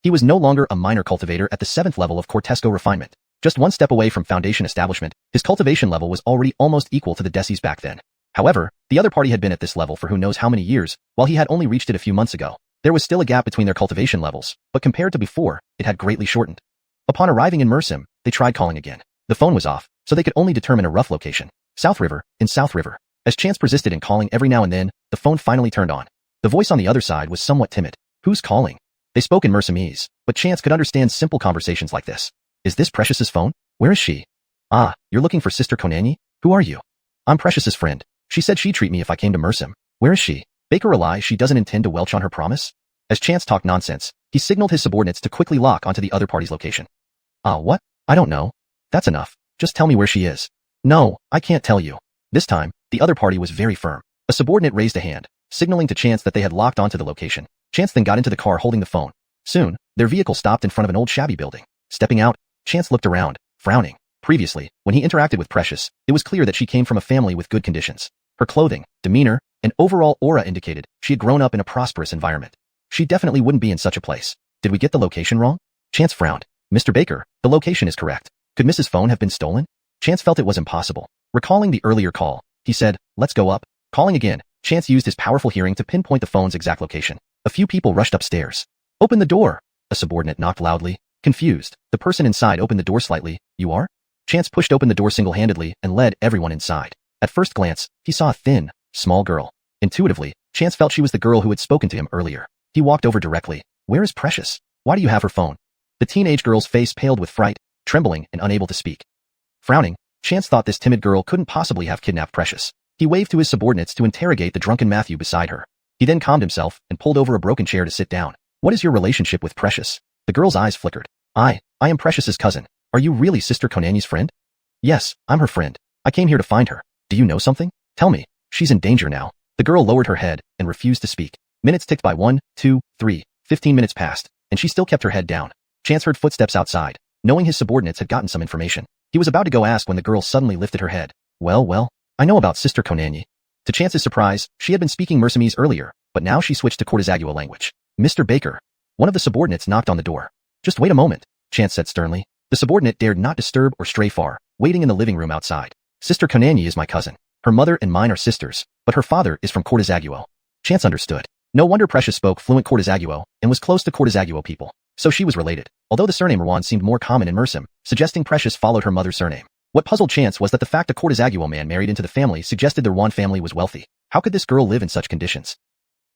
He was no longer a minor cultivator at the 7th level of Cortesco refinement. Just one step away from Foundation establishment, his cultivation level was already almost equal to the Desis back then. However, the other party had been at this level for who knows how many years, while he had only reached it a few months ago. There was still a gap between their cultivation levels, but compared to before, it had greatly shortened. Upon arriving in Mersum, they tried calling again. The phone was off, so they could only determine a rough location. South River, in South River. As Chance persisted in calling every now and then, the phone finally turned on. The voice on the other side was somewhat timid. Who's calling? They spoke in Mersumese, but Chance could understand simple conversations like this. Is this Precious's phone? Where is she? Ah, you're looking for Sister Konanyi? Who are you? I'm Precious's friend. She said she'd treat me if I came to Mersum. Where is she? Baker rely she doesn't intend to welch on her promise? As Chance talked nonsense, he signaled his subordinates to quickly lock onto the other party's location. What? I don't know. That's enough. Just tell me where she is. No, I can't tell you. This time, the other party was very firm. A subordinate raised a hand, signaling to Chance that they had locked onto the location. Chance then got into the car holding the phone. Soon, their vehicle stopped in front of an old shabby building. Stepping out, Chance looked around, frowning. Previously, when he interacted with Precious, it was clear that she came from a family with good conditions. Her clothing, demeanor, and overall aura indicated she had grown up in a prosperous environment. She definitely wouldn't be in such a place. Did we get the location wrong? Chance frowned. Mr. Baker, the location is correct. Could Mrs. phone have been stolen? Chance felt it was impossible. Recalling the earlier call, he said, let's go up. Calling again, Chance used his powerful hearing to pinpoint the phone's exact location. A few people rushed upstairs. Open the door! A subordinate knocked loudly. Confused, the person inside opened the door slightly. You are? Chance pushed open the door single-handedly and led everyone inside. At first glance, he saw a thin, small girl. Intuitively, Chance felt she was the girl who had spoken to him earlier. He walked over directly. Where is Precious? Why do you have her phone? The teenage girl's face paled with fright, trembling and unable to speak. Frowning, Chance thought this timid girl couldn't possibly have kidnapped Precious. He waved to his subordinates to interrogate the drunken Matthew beside her. He then calmed himself and pulled over a broken chair to sit down. What is your relationship with Precious? The girl's eyes flickered. I am Precious's cousin. Are you really Sister Konani's friend? Yes, I'm her friend. I came here to find her. Do you know something? Tell me. She's in danger now. The girl lowered her head and refused to speak. Minutes ticked by 1, 2, 3, 15 minutes passed, and she still kept her head down. Chance heard footsteps outside, knowing his subordinates had gotten some information. He was about to go ask when the girl suddenly lifted her head. Well, I know about Sister Konani. To Chance's surprise, she had been speaking Mersamese earlier, but now she switched to Cortezagua language. Mr. Baker. One of the subordinates knocked on the door. Just wait a moment, Chance said sternly. The subordinate dared not disturb or stray far, waiting in the living room outside. Sister Konani is my cousin. Her mother and mine are sisters, but her father is from Cortezagua. Chance understood. No wonder Precious spoke fluent Cortezagua and was close to Cortezagua people. So she was related, although the surname Rwan seemed more common in Mersam, suggesting Precious followed her mother's surname. What puzzled Chance was that the fact a Cortezagua man married into the family suggested the Rwan family was wealthy. How could this girl live in such conditions?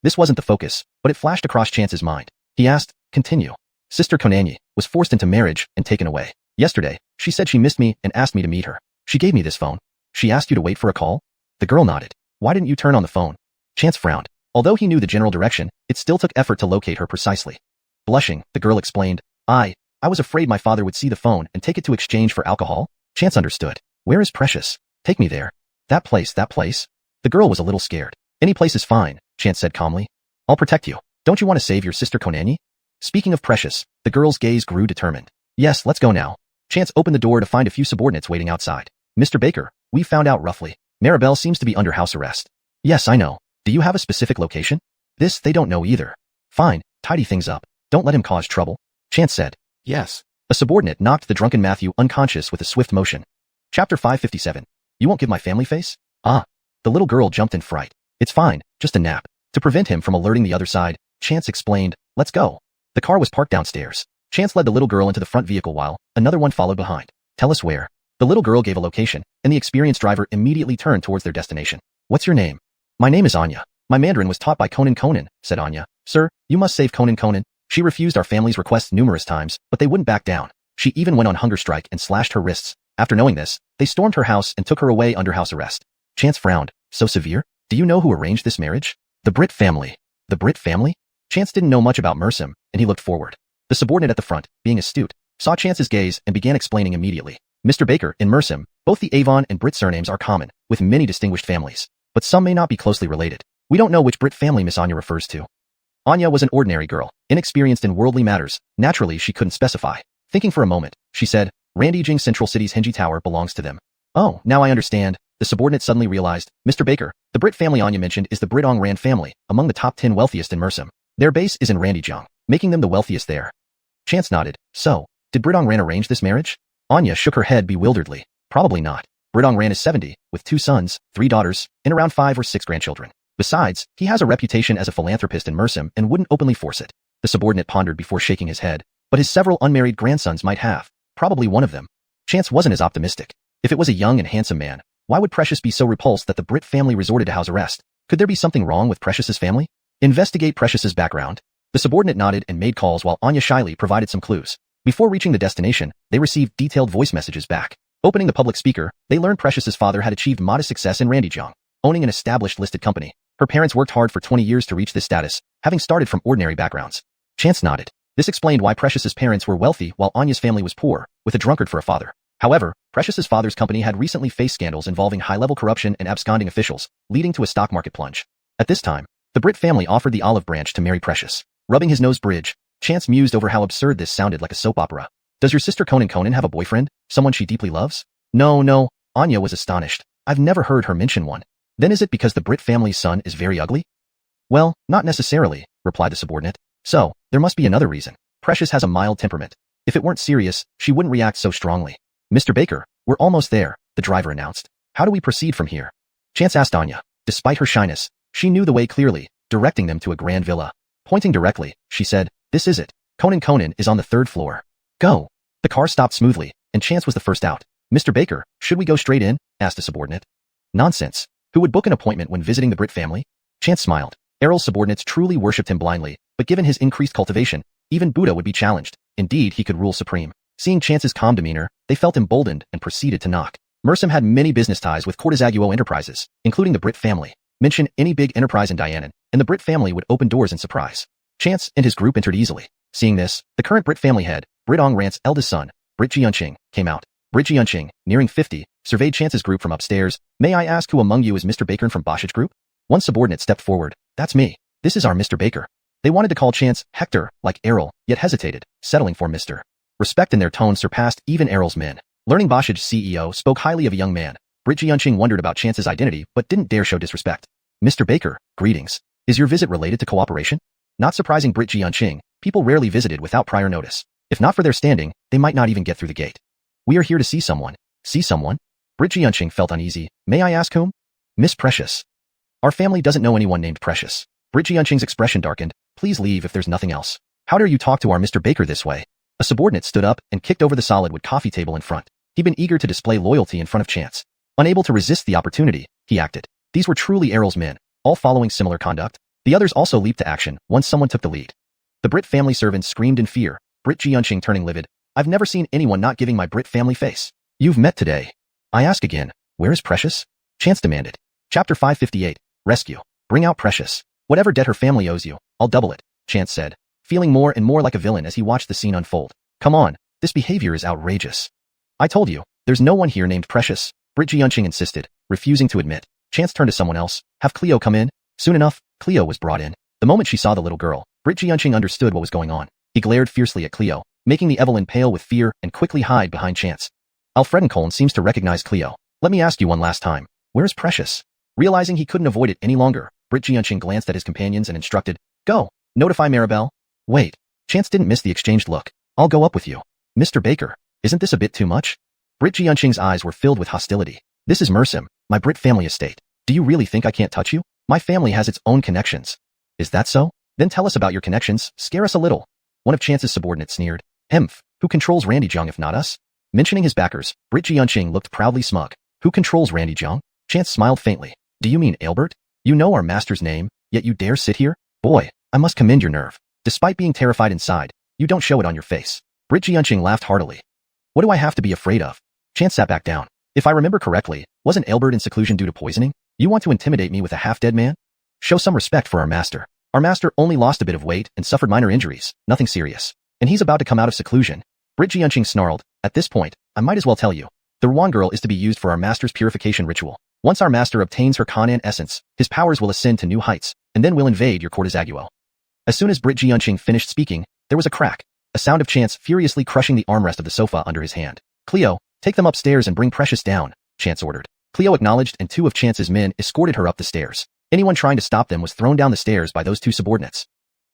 This wasn't the focus, but it flashed across Chance's mind. He asked, continue. Sister Konani was forced into marriage and taken away. Yesterday, she said she missed me and asked me to meet her. She gave me this phone. She asked you to wait for a call? The girl nodded. Why didn't you turn on the phone? Chance frowned. Although he knew the general direction, it still took effort to locate her precisely. Blushing, the girl explained, I was afraid my father would see the phone and take it to exchange for alcohol. Chance understood. Where is Precious? Take me there. That place. The girl was a little scared. Any place is fine, Chance said calmly. I'll protect you. Don't you want to save your sister Konani? Speaking of Precious, the girl's gaze grew determined. Yes, let's go now. Chance opened the door to find a few subordinates waiting outside. Mr. Baker, we found out roughly. Maribel seems to be under house arrest. Yes, I know. Do you have a specific location? This they don't know either. Fine, tidy things up. Don't let him cause trouble. Chance said. Yes. A subordinate knocked the drunken Matthew unconscious with a swift motion. Chapter 557. You won't give my family face? Ah. The little girl jumped in fright. It's fine, just a nap. To prevent him from alerting the other side, Chance explained, let's go. The car was parked downstairs. Chance led the little girl into the front vehicle while another one followed behind. Tell us where. The little girl gave a location, and the experienced driver immediately turned towards their destination. What's your name? My name is Anya. My Mandarin was taught by Conan, said Anya. Sir, you must save Conan. She refused our family's requests numerous times, but they wouldn't back down. She even went on hunger strike and slashed her wrists. After knowing this, they stormed her house and took her away under house arrest. Chance frowned. So severe? Do you know who arranged this marriage? The Britt family. The Britt family? Chance didn't know much about Mersam, and he looked forward. The subordinate at the front, being astute, saw Chance's gaze and began explaining immediately. Mr. Baker, in Mersam, both the Avon and Britt surnames are common, with many distinguished families. But some may not be closely related. We don't know which Britt family Miss Anya refers to. Anya was an ordinary girl, inexperienced in worldly matters. Naturally, she couldn't specify. Thinking for a moment, she said, Randijing Central City's Henji Tower belongs to them. Oh, now I understand. The subordinate suddenly realized, Mr. Baker, the Britt family Anya mentioned is the Britong Rand family, among the top 10 wealthiest in Mersam. Their base is in Randijang, making them the wealthiest there. Chance nodded. So, did Britong Rand arrange this marriage? Anya shook her head bewilderedly. Probably not. Britong Rand is 70, with 2 sons, 3 daughters, and around 5 or 6 grandchildren. Besides, he has a reputation as a philanthropist in Mersam and wouldn't openly force it. The subordinate pondered before shaking his head. But his several unmarried grandsons might have. Probably one of them. Chance wasn't as optimistic. If it was a young and handsome man, why would Precious be so repulsed that the Britt family resorted to house arrest? Could there be something wrong with Precious's family? Investigate Precious's background. The subordinate nodded and made calls while Anya shyly provided some clues. Before reaching the destination, they received detailed voice messages back. Opening the public speaker, they learned Precious's father had achieved modest success in Randijang, owning an established listed company. Her parents worked hard for 20 years to reach this status, having started from ordinary backgrounds. Chance nodded. This explained why Precious's parents were wealthy while Anya's family was poor, with a drunkard for a father. However, Precious's father's company had recently faced scandals involving high-level corruption and absconding officials, leading to a stock market plunge. At this time, the Britt family offered the olive branch to marry Precious. Rubbing his nose bridge, Chance mused over how absurd this sounded like a soap opera. Does your sister Conan have a boyfriend? Someone she deeply loves? No, Anya was astonished. I've never heard her mention one. Then is it because the Britt family's son is very ugly? Well, not necessarily, replied the subordinate. So, there must be another reason. Precious has a mild temperament. If it weren't serious, she wouldn't react so strongly. Mr. Baker, we're almost there, the driver announced. How do we proceed from here? Chance asked Anya. Despite her shyness, she knew the way clearly, directing them to a grand villa. Pointing directly, she said, this is it. Conan is on the 3rd floor. Go. The car stopped smoothly, and Chance was the first out. Mr. Baker, should we go straight in? Asked a subordinate. Nonsense. Who would book an appointment when visiting the Britt family? Chance smiled. Errol's subordinates truly worshipped him blindly, but given his increased cultivation, even Buddha would be challenged. Indeed, he could rule supreme. Seeing Chance's calm demeanor, they felt emboldened and proceeded to knock. Mersam had many business ties with Cortezagua enterprises, including the Britt family. Mention any big enterprise in Dianan, and the Britt family would open doors in surprise. Chance and his group entered easily. Seeing this, the current Britt family head, Britt Ong Rant's eldest son, Britt Jianqing, came out. Britt Jianqing, nearing 50, surveyed Chance's group from upstairs. May I ask who among you is Mr. Baker from Bosch's group? One subordinate stepped forward. That's me. This is our Mr. Baker. They wanted to call Chance Hector, like Errol, yet hesitated, settling for Mr. Respect in their tone surpassed even Errol's men. Learning Bosch's CEO spoke highly of a young man, Britt Jianqing wondered about Chance's identity but didn't dare show disrespect. Mr. Baker, greetings. Is your visit related to cooperation? Not surprising Britt Jianqing, people rarely visited without prior notice. If not for their standing, they might not even get through the gate. We are here to see someone. See someone? Britt Jianqing felt uneasy. May I ask whom? Miss Precious. Our family doesn't know anyone named Precious. Britt Jianqing's expression darkened. Please leave if there's nothing else. How dare you talk to our Mr. Baker this way? A subordinate stood up and kicked over the solid wood coffee table in front. He'd been eager to display loyalty in front of Chance. Unable to resist the opportunity, he acted. These were truly Errol's men, all following similar conduct. The others also leaped to action once someone took the lead. The Britt family servants screamed in fear, Britt Jianqing turning livid. I've never seen anyone not giving my Britt family face. You've met today. I ask again, where is Precious? Chance demanded. Chapter 558, Rescue. Bring out Precious. Whatever debt her family owes you, I'll double it, Chance said, feeling more and more like a villain as he watched the scene unfold. Come on, this behavior is outrageous. I told you, there's no one here named Precious, Britt Jianqing insisted, refusing to admit. Chance turned to someone else. Have Cleo come in? Soon enough, Cleo was brought in. The moment she saw the little girl, Britt Jianqing understood what was going on. He glared fiercely at Cleo, making the Evelyn pale with fear and quickly hide behind Chance. Alfredenkoln seems to recognize Cleo. Let me ask you one last time. Where is Precious? Realizing he couldn't avoid it any longer, Britt Jianqing glanced at his companions and instructed, Go, notify Maribel. Wait. Chance didn't miss the exchanged look. I'll go up with you. Mr. Baker, isn't this a bit too much? Britt Jianqing's eyes were filled with hostility. This is Mersim, my Britt family estate. Do you really think I can't touch you? My family has its own connections. Is that so? Then tell us about your connections, scare us a little. One of Chance's subordinates sneered. Hemph, who controls Randy Jiang if not us? Mentioning his backers, Britt Jianqing looked proudly smug. Who controls Randy Jiang? Chance smiled faintly. Do you mean Albert? You know our master's name, yet you dare sit here? Boy, I must commend your nerve. Despite being terrified inside, you don't show it on your face. Britt Jianqing laughed heartily. What do I have to be afraid of? Chance sat back down. If I remember correctly, wasn't Albert in seclusion due to poisoning? You want to intimidate me with a half-dead man? Show some respect for our master. Our master only lost a bit of weight and suffered minor injuries, nothing serious. And he's about to come out of seclusion. Britt Jianqing snarled. At this point, I might as well tell you. The Ruan girl is to be used for our master's purification ritual. Once our master obtains her Kanan essence, his powers will ascend to new heights, and then will invade your court as Aguo. As soon as Britt Jianqing finished speaking, there was a crack. A sound of Chance furiously crushing the armrest of the sofa under his hand. Cleo, take them upstairs and bring Precious down, Chance ordered. Cleo acknowledged and two of Chance's men escorted her up the stairs. Anyone trying to stop them was thrown down the stairs by those two subordinates.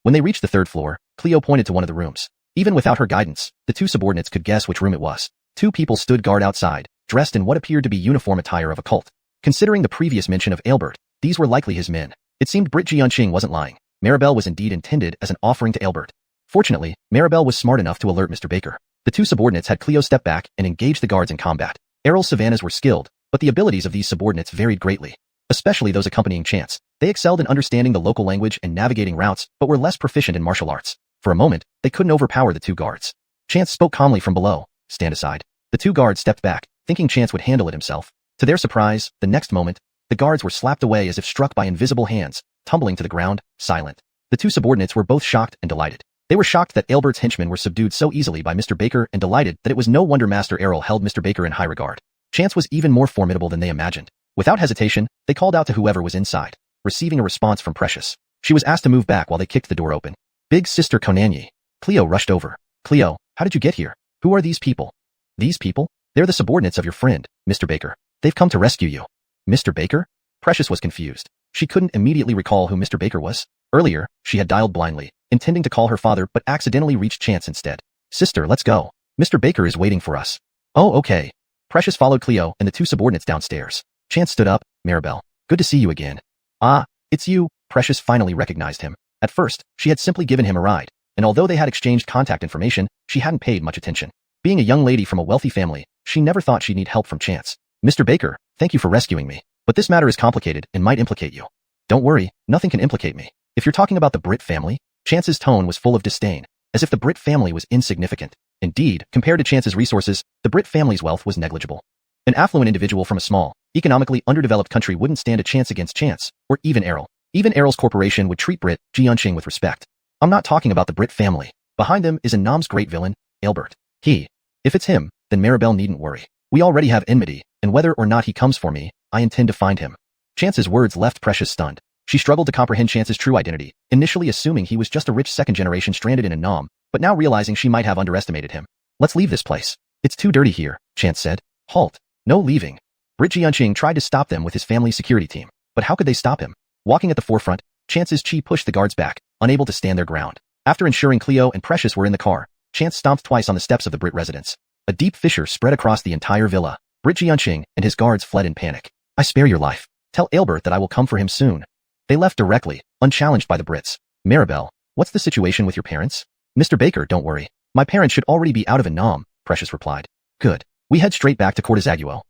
When they reached the third floor, Cleo pointed to one of the rooms. Even without her guidance, the two subordinates could guess which room it was. Two people stood guard outside, dressed in what appeared to be uniform attire of a cult. Considering the previous mention of Albert, these were likely his men. It seemed Britt Jianqing wasn't lying. Maribel was indeed intended as an offering to Albert. Fortunately, Maribel was smart enough to alert Mr. Baker. The two subordinates had Cleo step back and engage the guards in combat. Errol's Savannahs were skilled, but the abilities of these subordinates varied greatly. Especially those accompanying Chance. They excelled in understanding the local language and navigating routes, but were less proficient in martial arts. For a moment, they couldn't overpower the two guards. Chance spoke calmly from below. Stand aside. The two guards stepped back, thinking Chance would handle it himself. To their surprise, the next moment, the guards were slapped away as if struck by invisible hands, tumbling to the ground, silent. The two subordinates were both shocked and delighted. They were shocked that Albert's henchmen were subdued so easily by Mr. Baker and delighted that it was no wonder Master Errol held Mr. Baker in high regard. Chance was even more formidable than they imagined. Without hesitation, they called out to whoever was inside, receiving a response from Precious. She was asked to move back while they kicked the door open. Big Sister Konanyi. Cleo rushed over. Cleo, how did you get here? Who are these people? These people? They're the subordinates of your friend, Mr. Baker. They've come to rescue you. Mr. Baker? Precious was confused. She couldn't immediately recall who Mr. Baker was. Earlier, she had dialed blindly, intending to call her father but accidentally reached Chance instead. Sister, let's go. Mr. Baker is waiting for us. Oh, okay. Precious followed Cleo and the two subordinates downstairs. Chance stood up. Maribel. Good to see you again. Ah, it's you. Precious finally recognized him. At first, she had simply given him a ride, and although they had exchanged contact information, she hadn't paid much attention. Being a young lady from a wealthy family, she never thought she'd need help from Chance. Mr. Baker, thank you for rescuing me, but this matter is complicated and might implicate you. Don't worry, nothing can implicate me. If you're talking about the Britt family, Chance's tone was full of disdain, as if the Britt family was insignificant. Indeed, compared to Chance's resources, the Britt family's wealth was negligible. An affluent individual from a small, economically underdeveloped country wouldn't stand a chance against Chance, or even Errol. Even Errol's corporation would treat Brit Jianqing with respect. I'm not talking about the Brit family. Behind them is Annam's great villain, Albert. If it's him, then Maribel needn't worry. We already have enmity, and whether or not he comes for me, I intend to find him. Chance's words left Precious stunned. She struggled to comprehend Chance's true identity, initially assuming he was just a rich second-generation stranded in Annam, but now realizing she might have underestimated him. Let's leave this place. It's too dirty here, Chance said. Halt. No leaving. Brit Jianqing tried to stop them with his family's security team, but how could they stop him? Walking at the forefront, Chance's chi pushed the guards back, unable to stand their ground. After ensuring Cleo and Precious were in the car, Chance stomped twice on the steps of the Brit residence. A deep fissure spread across the entire villa. Brit Jianqing and his guards fled in panic. I spare your life. Tell Albert that I will come for him soon. They left directly, unchallenged by the Brits. Maribel, what's the situation with your parents? Mr. Baker, don't worry. My parents should already be out of Annam, Precious replied. Good. We head straight back to Cortezaguel.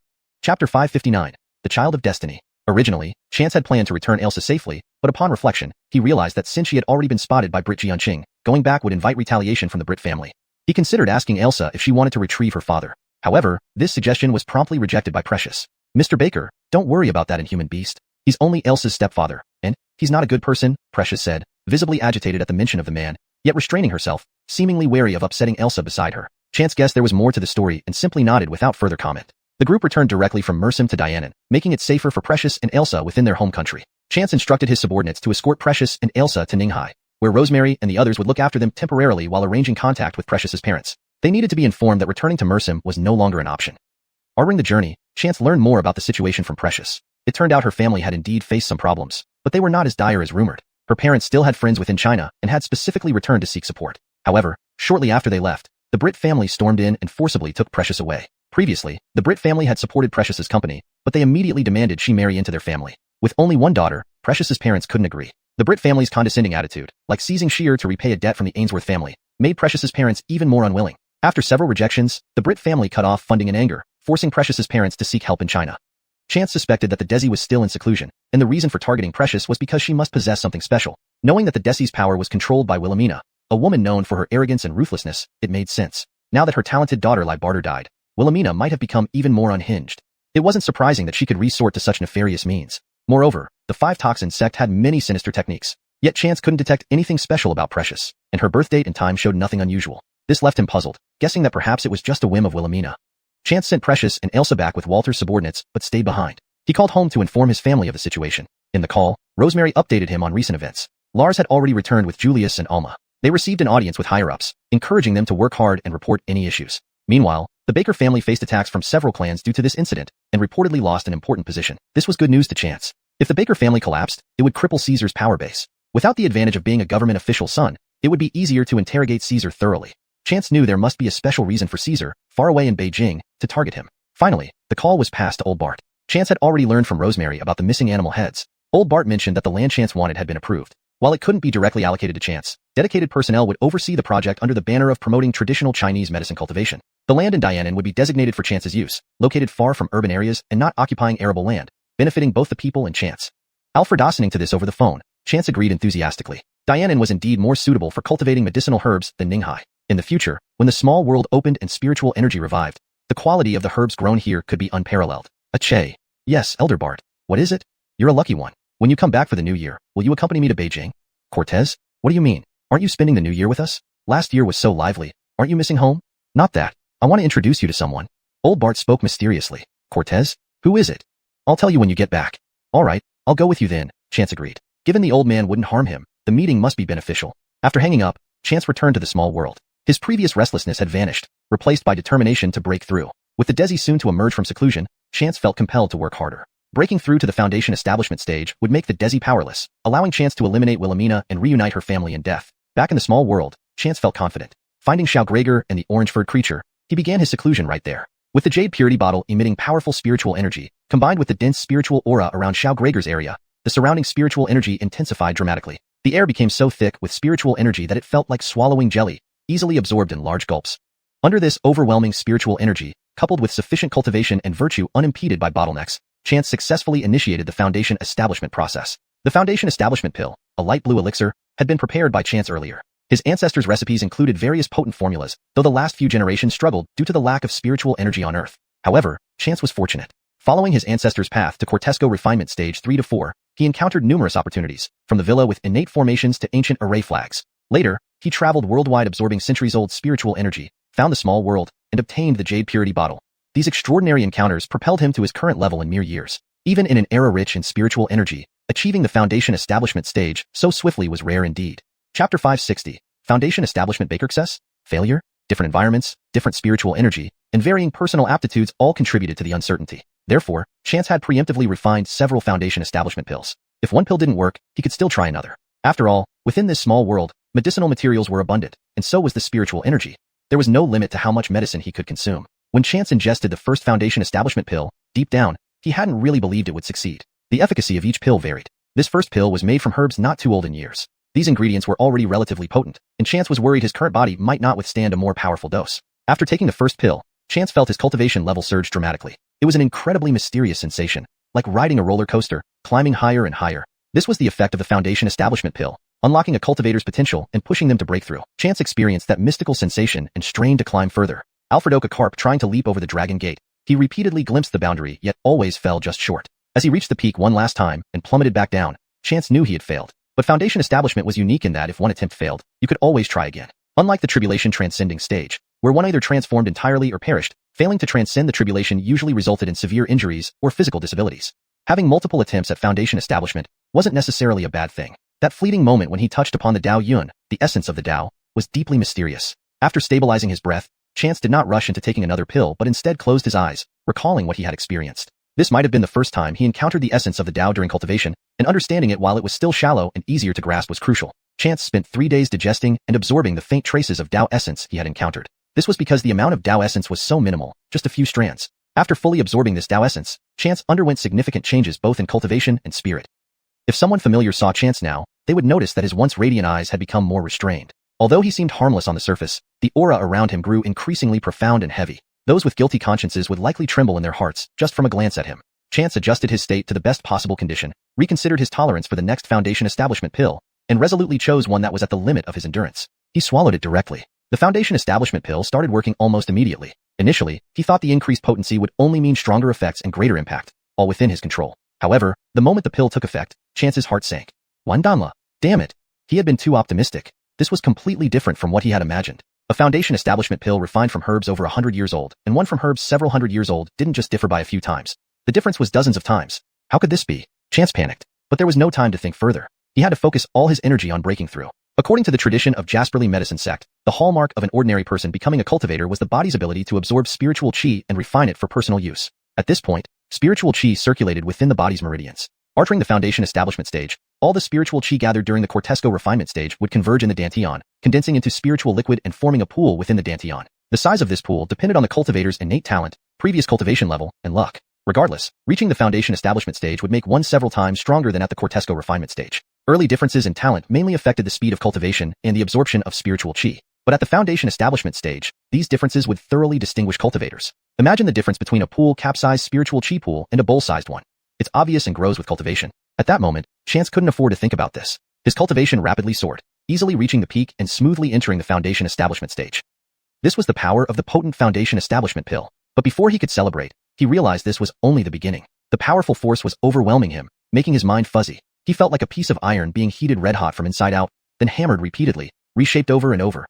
Chapter 559. The Child of Destiny. Originally, Chance had planned to return Elsa safely, but upon reflection, he realized that since she had already been spotted by Brit Jianqing, going back would invite retaliation from the Brit family. He considered asking Elsa if she wanted to retrieve her father. However, this suggestion was promptly rejected by Precious. Mr. Baker, don't worry about that inhuman beast. He's only Elsa's stepfather, and he's not a good person, Precious said, visibly agitated at the mention of the man, yet restraining herself, seemingly wary of upsetting Elsa beside her. Chance guessed there was more to the story and simply nodded without further comment. The group returned directly from Mersem to Dianan, making it safer for Precious and Elsa within their home country. Chance instructed his subordinates to escort Precious and Elsa to Ninghai, where Rosemary and the others would look after them temporarily while arranging contact with Precious's parents. They needed to be informed that returning to Mersem was no longer an option. During the journey, Chance learned more about the situation from Precious. It turned out her family had indeed faced some problems, but they were not as dire as rumored. Her parents still had friends within China and had specifically returned to seek support. However, shortly after they left, the Brit family stormed in and forcibly took Precious away. Previously, the Brit family had supported Precious's company, but they immediately demanded she marry into their family. With only one daughter, Precious's parents couldn't agree. The Brit family's condescending attitude, like seizing Sheer to repay a debt from the Ainsworth family, made Precious's parents even more unwilling. After several rejections, the Brit family cut off funding in anger, forcing Precious's parents to seek help in China. Chance suspected that the Desi was still in seclusion, and the reason for targeting Precious was because she must possess something special. Knowing that the Desi's power was controlled by Wilhelmina, a woman known for her arrogance and ruthlessness, it made sense. Now that her talented daughter Libarter died, Wilhelmina might have become even more unhinged. It wasn't surprising that she could resort to such nefarious means. Moreover, the Five Toxin sect had many sinister techniques, yet Chance couldn't detect anything special about Precious, and her birth date and time showed nothing unusual. This left him puzzled, guessing that perhaps it was just a whim of Wilhelmina. Chance sent Precious and Elsa back with Walter's subordinates, but stayed behind. He called home to inform his family of the situation. In the call, Rosemary updated him on recent events. Lars had already returned with Julius and Alma. They received an audience with higher-ups, encouraging them to work hard and report any issues. Meanwhile, the Baker family faced attacks from several clans due to this incident, and reportedly lost an important position. This was good news to Chance. If the Baker family collapsed, it would cripple Caesar's power base. Without the advantage of being a government official's son, it would be easier to interrogate Caesar thoroughly. Chance knew there must be a special reason for Caesar, far away in Beijing, to target him. Finally, the call was passed to Old Bart. Chance had already learned from Rosemary about the missing animal heads. Old Bart mentioned that the land Chance wanted had been approved. While it couldn't be directly allocated to Chance, dedicated personnel would oversee the project under the banner of promoting traditional Chinese medicine cultivation. The land in Dianan would be designated for Chance's use, located far from urban areas and not occupying arable land, benefiting both the people and Chance. Alfred listening to this over the phone, Chance agreed enthusiastically. Dianan was indeed more suitable for cultivating medicinal herbs than Ninghai. In the future, when the small world opened and spiritual energy revived, the quality of the herbs grown here could be unparalleled. Ache. Yes, Elder Bart. What is it? You're a lucky one. When you come back for the new year, will you accompany me to Beijing? Cortez? What do you mean? Aren't you spending the new year with us? Last year was so lively. Aren't you missing home? Not that. I want to introduce you to someone. Old Bart spoke mysteriously. Cortez? Who is it? I'll tell you when you get back. All right, I'll go with you then, Chance agreed. Given the old man wouldn't harm him, the meeting must be beneficial. After hanging up, Chance returned to the small world. His previous restlessness had vanished, replaced by determination to break through. With the Desi soon to emerge from seclusion, Chance felt compelled to work harder. Breaking through to the Foundation establishment stage would make the Desi powerless, allowing Chance to eliminate Wilhelmina and reunite her family in death. Back in the small world, Chance felt confident. Finding Xiao Gregor and the orange-furred creature, he began his seclusion right there. With the Jade Purity bottle emitting powerful spiritual energy, combined with the dense spiritual aura around Xiao Gregor's area, the surrounding spiritual energy intensified dramatically. The air became so thick with spiritual energy that it felt like swallowing jelly, easily absorbed in large gulps. Under this overwhelming spiritual energy, coupled with sufficient cultivation and virtue unimpeded by bottlenecks, Chance successfully initiated the Foundation establishment process. The Foundation establishment pill, a light blue elixir, had been prepared by Chance earlier. His ancestors' recipes included various potent formulas, though the last few generations struggled due to the lack of spiritual energy on Earth. However, Chance was fortunate. Following his ancestors' path to Cortesco Refinement Stage 3 to 4, he encountered numerous opportunities, from the villa with innate formations to ancient array flags. Later, he traveled worldwide absorbing centuries-old spiritual energy, found the small world, and obtained the Jade Purity Bottle. These extraordinary encounters propelled him to his current level in mere years. Even in an era rich in spiritual energy, achieving the Foundation Establishment stage so swiftly was rare indeed. Chapter 560. Foundation Establishment Success? Failure? Different environments, different spiritual energy, and varying personal aptitudes all contributed to the uncertainty. Therefore, Chance had preemptively refined several Foundation Establishment pills. If one pill didn't work, he could still try another. After all, within this small world, medicinal materials were abundant, and so was the spiritual energy. There was no limit to how much medicine he could consume. When Chance ingested the first Foundation Establishment pill, deep down, he hadn't really believed it would succeed. The efficacy of each pill varied. This first pill was made from herbs not too old in years. These ingredients were already relatively potent, and Chance was worried his current body might not withstand a more powerful dose. After taking the first pill, Chance felt his cultivation level surge dramatically. It was an incredibly mysterious sensation, like riding a roller coaster, climbing higher and higher. This was the effect of the Foundation Establishment pill, unlocking a cultivator's potential and pushing them to breakthrough. Chance experienced that mystical sensation and strained to climb further. Alfredoka carp trying to leap over the dragon gate. He repeatedly glimpsed the boundary, yet always fell just short. As he reached the peak one last time and plummeted back down, Chance knew he had failed. But Foundation Establishment was unique in that if one attempt failed, you could always try again. Unlike the tribulation transcending stage, where one either transformed entirely or perished, failing to transcend the tribulation usually resulted in severe injuries or physical disabilities. Having multiple attempts at Foundation Establishment wasn't necessarily a bad thing. That fleeting moment when he touched upon the Dao Yun, the essence of the Dao, was deeply mysterious. After stabilizing his breath, Chance did not rush into taking another pill but instead closed his eyes, recalling what he had experienced. This might have been the first time he encountered the essence of the Dao during cultivation, and understanding it while it was still shallow and easier to grasp was crucial. Chance spent 3 days digesting and absorbing the faint traces of Dao essence he had encountered. This was because the amount of Dao essence was so minimal, just a few strands. After fully absorbing this Dao essence, Chance underwent significant changes both in cultivation and spirit. If someone familiar saw Chance now, they would notice that his once radiant eyes had become more restrained. Although he seemed harmless on the surface, the aura around him grew increasingly profound and heavy. Those with guilty consciences would likely tremble in their hearts just from a glance at him. Chance adjusted his state to the best possible condition, reconsidered his tolerance for the next Foundation Establishment pill, and resolutely chose one that was at the limit of his endurance. He swallowed it directly. The Foundation Establishment pill started working almost immediately. Initially, he thought the increased potency would only mean stronger effects and greater impact, all within his control. However, the moment the pill took effect, Chance's heart sank. Wandanla. Damn it. He had been too optimistic. This was completely different from what he had imagined. A Foundation Establishment pill refined from herbs over 100 years old, and one from herbs several hundred years old didn't just differ by a few times. The difference was dozens of times. How could this be? Chance panicked. But there was no time to think further. He had to focus all his energy on breaking through. According to the tradition of Heavenly Medical Sect, the hallmark of an ordinary person becoming a cultivator was the body's ability to absorb spiritual chi and refine it for personal use. At this point, spiritual chi circulated within the body's meridians. Entering the Foundation Establishment stage, all the spiritual chi gathered during the Cortesco Refinement stage would converge in the Dantian, condensing into spiritual liquid and forming a pool within the Dantian. The size of this pool depended on the cultivator's innate talent, previous cultivation level, and luck. Regardless, reaching the Foundation Establishment stage would make one several times stronger than at the Cortesco Refinement stage. Early differences in talent mainly affected the speed of cultivation and the absorption of spiritual chi. But at the Foundation Establishment stage, these differences would thoroughly distinguish cultivators. Imagine the difference between a pool cap-sized spiritual chi pool and a bowl-sized one. It's obvious and grows with cultivation. At that moment, Chance couldn't afford to think about this. His cultivation rapidly soared, easily reaching the peak and smoothly entering the Foundation Establishment stage. This was the power of the potent Foundation Establishment pill. But before he could celebrate, he realized this was only the beginning. The powerful force was overwhelming him, making his mind fuzzy. He felt like a piece of iron being heated red hot from inside out, then hammered repeatedly, reshaped over and over.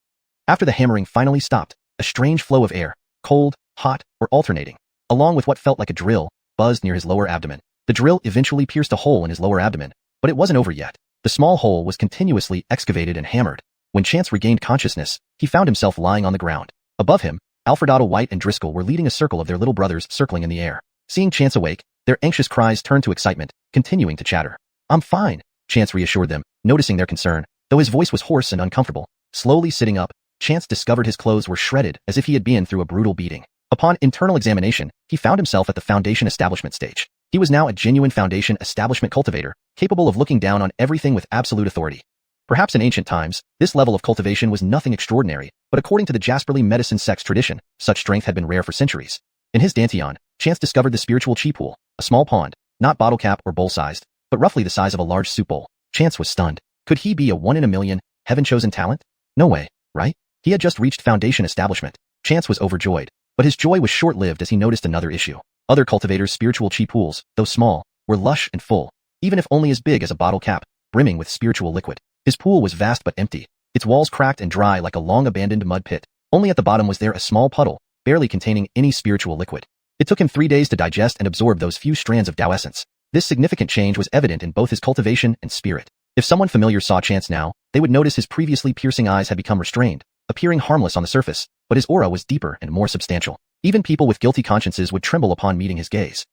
After the hammering finally stopped, a strange flow of air, cold, hot, or alternating, along with what felt like a drill, buzzed near his lower abdomen. The drill eventually pierced a hole in his lower abdomen, but it wasn't over yet. The small hole was continuously excavated and hammered. When Chance regained consciousness, he found himself lying on the ground. Above him, Alfredato White and Driscoll were leading a circle of their little brothers circling in the air. Seeing Chance awake, their anxious cries turned to excitement, continuing to chatter. "I'm fine," Chance reassured them, noticing their concern, though his voice was hoarse and uncomfortable. Slowly sitting up, Chance discovered his clothes were shredded as if he had been through a brutal beating. Upon internal examination, he found himself at the Foundation Establishment stage. He was now a genuine Foundation Establishment cultivator, capable of looking down on everything with absolute authority. Perhaps in ancient times, this level of cultivation was nothing extraordinary, but according to the Heavenly Medical Sect's tradition, such strength had been rare for centuries. In his Dantian, Chance discovered the spiritual chi pool, a small pond, not bottle cap or bowl-sized, but roughly the size of a large soup bowl. Chance was stunned. Could he be a one-in-a-million, heaven-chosen talent? No way, right? He had just reached Foundation Establishment. Chance was overjoyed, but his joy was short-lived as he noticed another issue. Other cultivators' spiritual chi pools, though small, were lush and full, even if only as big as a bottle cap, brimming with spiritual liquid. His pool was vast but empty, its walls cracked and dry like a long-abandoned mud pit. Only at the bottom was there a small puddle, barely containing any spiritual liquid. It took him 3 days to digest and absorb those few strands of Tao essence. This significant change was evident in both his cultivation and spirit. If someone familiar saw Chance now, they would notice his previously piercing eyes had become restrained, appearing harmless on the surface, but his aura was deeper and more substantial. Even people with guilty consciences would tremble upon meeting his gaze.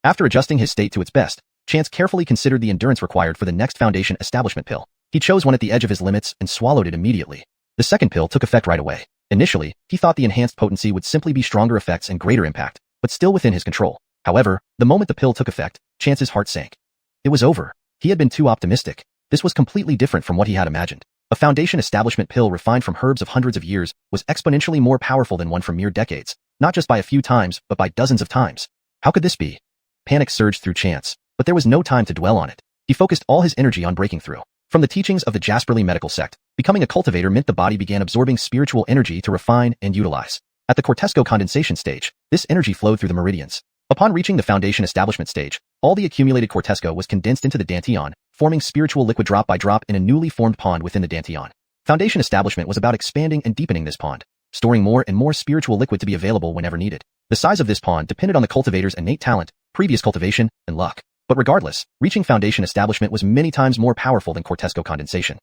After adjusting his state to its best, Chance carefully considered the endurance required for the next foundation establishment pill. He chose one at the edge of his limits and swallowed it immediately. The second pill took effect right away. Initially, he thought the enhanced potency would simply be stronger effects and greater impact, but still within his control. However, the moment the pill took effect, Chance's heart sank. It was over. He had been too optimistic. This was completely different from what he had imagined. A foundation establishment pill refined from herbs of hundreds of years was exponentially more powerful than one from mere decades, not just by a few times, but by dozens of times. How could this be? Panic surged through Chance, but there was no time to dwell on it. He focused all his energy on breaking through. From the teachings of the Heavenly Medical Sect, becoming a cultivator meant the body began absorbing spiritual energy to refine and utilize. At the cortesco condensation stage, this energy flowed through the meridians. Upon reaching the foundation establishment stage, all the accumulated cortesco was condensed into the dantian, forming spiritual liquid drop by drop in a newly formed pond within the dantian. Foundation establishment was about expanding and deepening this pond, storing more and more spiritual liquid to be available whenever needed. The size of this pond depended on the cultivator's innate talent, previous cultivation, and luck. But regardless, reaching foundation establishment was many times more powerful than cortesco condensation.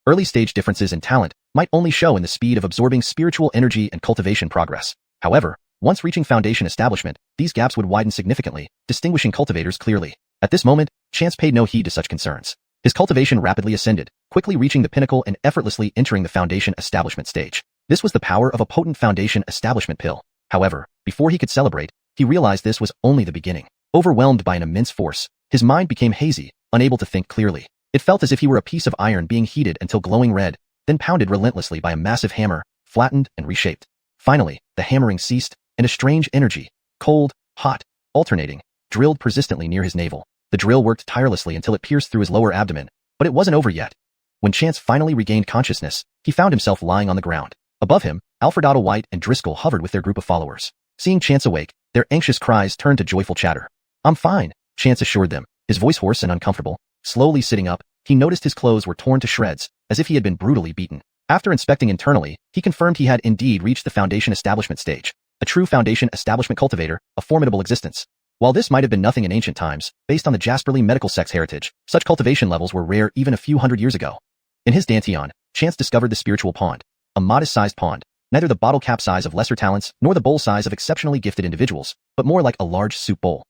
Early stage differences in talent might only show in the speed of absorbing spiritual energy and cultivation progress. However, once reaching foundation establishment, these gaps would widen significantly, distinguishing cultivators clearly. At this moment, Chance paid no heed to such concerns. His cultivation rapidly ascended, quickly reaching the pinnacle and effortlessly entering the foundation establishment stage. This was the power of a potent foundation establishment pill. However, before he could celebrate, he realized this was only the beginning. Overwhelmed by an immense force, his mind became hazy, unable to think clearly. It felt as if he were a piece of iron being heated until glowing red, then pounded relentlessly by a massive hammer, flattened and reshaped. Finally, the hammering ceased, and a strange energy, cold, hot, alternating, drilled persistently near his navel. The drill worked tirelessly until it pierced through his lower abdomen, but it wasn't over yet. When Chance finally regained consciousness, he found himself lying on the ground. Above him, Alfredato White and Driscoll hovered with their group of followers. Seeing Chance awake, their anxious cries turned to joyful chatter. "I'm fine," Chance assured them, his voice hoarse and uncomfortable. Slowly sitting up, he noticed his clothes were torn to shreds, as if he had been brutally beaten. After inspecting internally, he confirmed he had indeed reached the foundation establishment stage. A true foundation establishment cultivator, a formidable existence. While this might have been nothing in ancient times, based on the Heavenly Medical Sect's heritage, such cultivation levels were rare even a few hundred years ago. In his dantian, Chance discovered the spiritual pond, a modest-sized pond, neither the bottle cap size of lesser talents nor the bowl size of exceptionally gifted individuals, but more like a large soup bowl.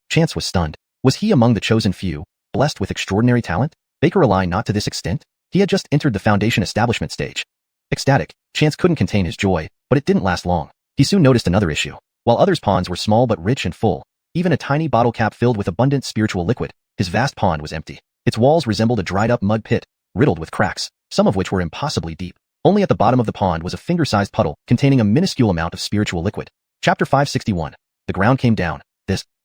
Chance was stunned. Was he among the chosen few, blessed with extraordinary talent? Baker rely not to this extent? He had just entered the foundation establishment stage. Ecstatic, Chance couldn't contain his joy, but it didn't last long. He soon noticed another issue. While others' ponds were small but rich and full, even a tiny bottle cap filled with abundant spiritual liquid, his vast pond was empty. Its walls resembled a dried-up mud pit, riddled with cracks, some of which were impossibly deep. Only at the bottom of the pond was a finger-sized puddle containing a minuscule amount of spiritual liquid. Chapter 561. The ground came down.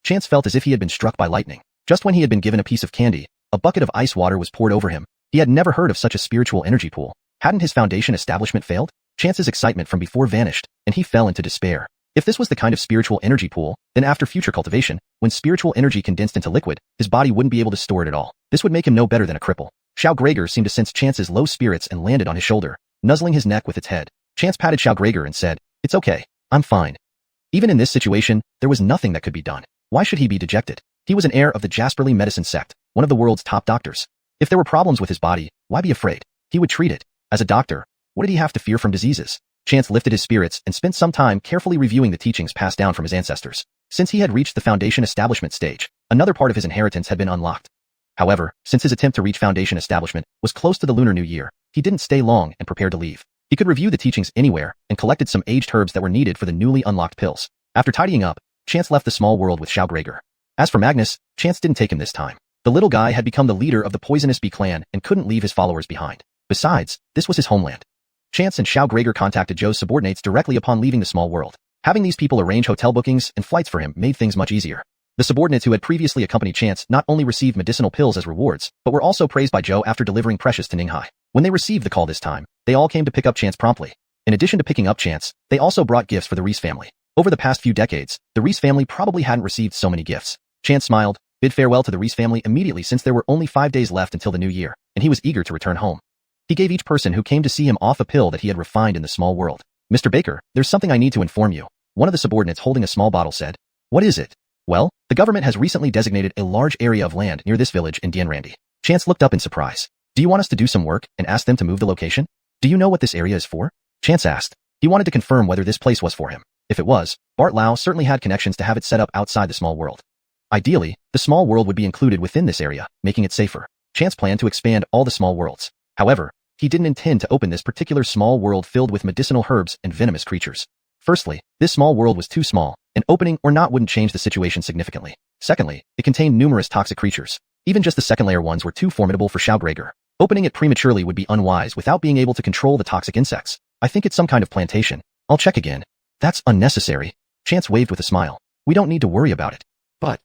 Chance felt as if he had been struck by lightning. Just when he had been given a piece of candy, a bucket of ice water was poured over him. He had never heard of such a spiritual energy pool. Hadn't his foundation establishment failed? Chance's excitement from before vanished, and he fell into despair. If this was the kind of spiritual energy pool, then after future cultivation, when spiritual energy condensed into liquid, his body wouldn't be able to store it at all. This would make him no better than a cripple. Xiao Gregor seemed to sense Chance's low spirits and landed on his shoulder, nuzzling his neck with its head. Chance patted Xiao Gregor and said, "It's okay. I'm fine." Even in this situation, there was nothing that could be done. Why should he be dejected? He was an heir of the Heavenly Medical Sect, one of the world's top doctors. If there were problems with his body, why be afraid? He would treat it. As a doctor, what did he have to fear from diseases? Chance lifted his spirits and spent some time carefully reviewing the teachings passed down from his ancestors. Since he had reached the foundation establishment stage, another part of his inheritance had been unlocked. However, since his attempt to reach foundation establishment was close to the Lunar New Year, he didn't stay long and prepared to leave. He could review the teachings anywhere and collected some aged herbs that were needed for the newly unlocked pills. After tidying up, Chance left the small world with Xiao Gregor. As for Magnus, Chance didn't take him this time. The little guy had become the leader of the poisonous bee clan and couldn't leave his followers behind. Besides, this was his homeland. Chance and Xiao Gregor contacted Joe's subordinates directly upon leaving the small world. Having these people arrange hotel bookings and flights for him made things much easier. The subordinates who had previously accompanied Chance not only received medicinal pills as rewards, but were also praised by Joe after delivering Precious to Ninghai. When they received the call this time, they all came to pick up Chance promptly. In addition to picking up Chance, they also brought gifts for the Reese family. Over the past few decades, the Reese family probably hadn't received so many gifts. Chance smiled, bid farewell to the Reese family immediately since there were only 5 days left until the new year, and he was eager to return home. He gave each person who came to see him off a pill that he had refined in the small world. Mr. Baker, there's something I need to inform you. One of the subordinates holding a small bottle said. What is it? Well, the government has recently designated a large area of land near this village in Dienrandy. Chance looked up in surprise. Do you want us to do some work and ask them to move the location? Do you know what this area is for? Chance asked. He wanted to confirm whether this place was for him. If it was, Bart Lau certainly had connections to have it set up outside the small world. Ideally, the small world would be included within this area, making it safer. Chance planned to expand all the small worlds. However, he didn't intend to open this particular small world filled with medicinal herbs and venomous creatures. Firstly, this small world was too small, and opening or not wouldn't change the situation significantly. Secondly, it contained numerous toxic creatures. Even just the second-layer ones were too formidable for Schaugreger. Opening it prematurely would be unwise without being able to control the toxic insects. I think it's some kind of plantation. I'll check again. That's unnecessary. Chance waved with a smile. We don't need to worry about it. But,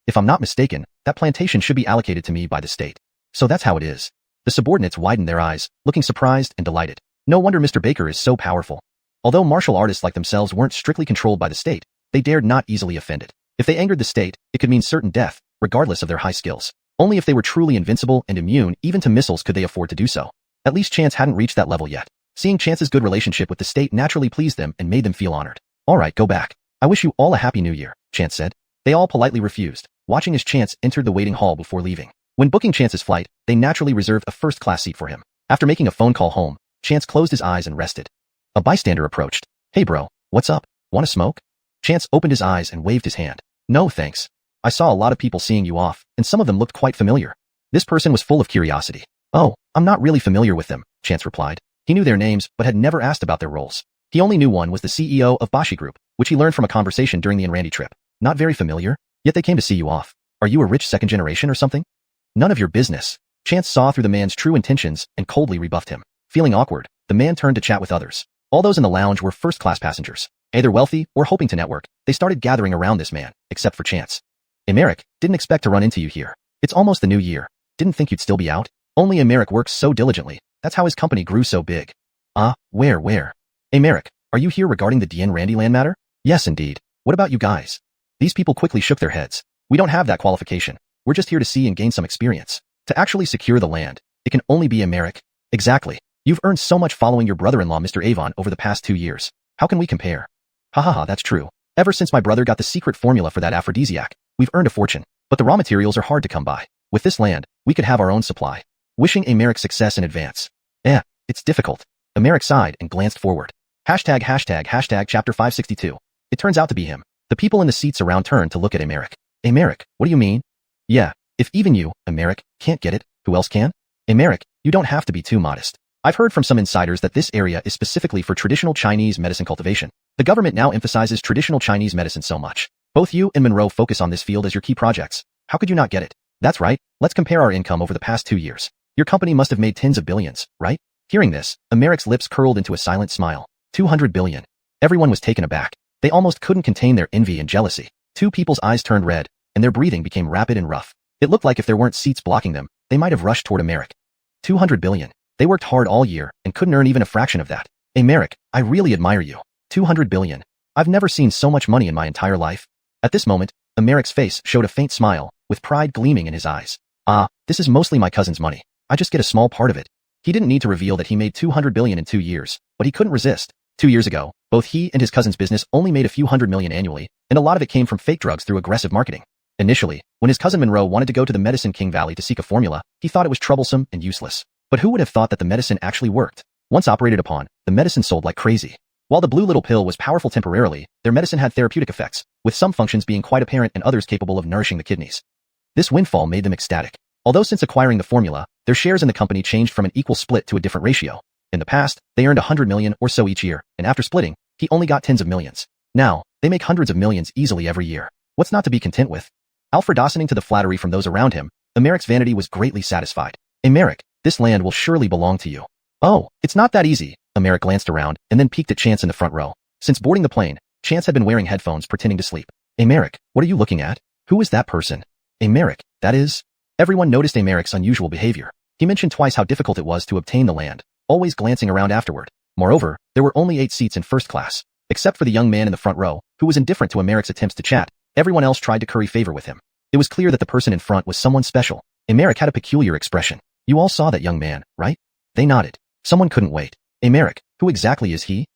if I'm not mistaken, that plantation should be allocated to me by the state. So that's how it is. The subordinates widened their eyes, looking surprised and delighted. No wonder Mr. Baker is so powerful. Although martial artists like themselves weren't strictly controlled by the state, they dared not easily offend it. If they angered the state, it could mean certain death, regardless of their high skills. Only if they were truly invincible and immune even to missiles could they afford to do so. At least Chance hadn't reached that level yet. Seeing Chance's good relationship with the state naturally pleased them and made them feel honored. All right, go back. I wish you all a happy new year, Chance said. They all politely refused, watching as Chance entered the waiting hall before leaving. When booking Chance's flight, they naturally reserved a first-class seat for him. After making a phone call home, Chance closed his eyes and rested. A bystander approached. Hey bro, what's up? Want to smoke? Chance opened his eyes and waved his hand. No thanks. I saw a lot of people seeing you off, and some of them looked quite familiar. This person was full of curiosity. Oh, I'm not really familiar with them, Chance replied. He knew their names, but had never asked about their roles. He only knew one was the CEO of Bashi Group, which he learned from a conversation during the Inrandy trip. Not very familiar, yet they came to see you off. Are you a rich second generation or something? None of your business. Chance saw through the man's true intentions and coldly rebuffed him. Feeling awkward, the man turned to chat with others. All those in the lounge were first-class passengers. Either wealthy or hoping to network, they started gathering around this man, except for Chance. Emeric, didn't expect to run into you here. It's almost the new year. Didn't think you'd still be out? Only Emeric works so diligently. That's how his company grew so big. Where? Emeric, are you here regarding the Dienrandy land matter? Yes, indeed. What about you guys? These people quickly shook their heads. We don't have that qualification. We're just here to see and gain some experience. To actually secure the land, it can only be Emeric. Exactly. You've earned so much following your brother-in-law Mr. Avon over the past 2 years. How can we compare? That's true. Ever since my brother got the secret formula for that aphrodisiac, we've earned a fortune. But the raw materials are hard to come by. With this land, we could have our own supply. Wishing Emeric success in advance. It's difficult. Emeric sighed and glanced forward. Hashtag chapter 562. It turns out to be him. The people in the seats around turned to look at Emeric. Emeric, what do you mean? Yeah, if even you, Emeric, can't get it, who else can? Emeric, you don't have to be too modest. I've heard from some insiders that this area is specifically for traditional Chinese medicine cultivation. The government now emphasizes traditional Chinese medicine so much. Both you and Monroe focus on this field as your key projects. How could you not get it? That's right, let's compare our income over the past 2 years. Your company must have made tens of billions, right? Hearing this, Emeric's lips curled into a silent smile. 200 billion. Everyone was taken aback. They almost couldn't contain their envy and jealousy. Two people's eyes turned red, and their breathing became rapid and rough. It looked like if there weren't seats blocking them, they might have rushed toward Emeric. 200 billion. They worked hard all year and couldn't earn even a fraction of that. Emeric, I really admire you. 200 billion. I've never seen so much money in my entire life. At this moment, Emeric's face showed a faint smile, with pride gleaming in his eyes. This is mostly my cousin's money. I just get a small part of it. He didn't need to reveal that he made 200 billion in 2 years, but he couldn't resist. 2 years ago, both he and his cousin's business only made a few hundred million annually, and a lot of it came from fake drugs through aggressive marketing. Initially, when his cousin Monroe wanted to go to the Medicine King Valley to seek a formula, he thought it was troublesome and useless. But who would have thought that the medicine actually worked? Once operated upon, the medicine sold like crazy. While the blue little pill was powerful temporarily, their medicine had therapeutic effects, with some functions being quite apparent and others capable of nourishing the kidneys. This windfall made them ecstatic. Although since acquiring the formula, their shares in the company changed from an equal split to a different ratio. In the past, they earned 100 million or so each year, and after splitting, he only got tens of millions. Now, they make hundreds of millions easily every year. What's not to be content with? Alfred listening to the flattery from those around him, Emeric's vanity was greatly satisfied. Emeric, this land will surely belong to you. Oh, it's not that easy. Emeric glanced around and then peeked at Chance in the front row. Since boarding the plane, Chance had been wearing headphones pretending to sleep. Emeric, what are you looking at? Who is that person? Emeric, that is... Everyone noticed Emeric's unusual behavior. He mentioned twice how difficult it was to obtain the land, always glancing around afterward. Moreover, there were only 8 seats in first class. Except for the young man in the front row, who was indifferent to Emeric's attempts to chat, everyone else tried to curry favor with him. It was clear that the person in front was someone special. Emeric had a peculiar expression. You all saw that young man, right? They nodded. Someone couldn't wait. Emeric, who exactly is he?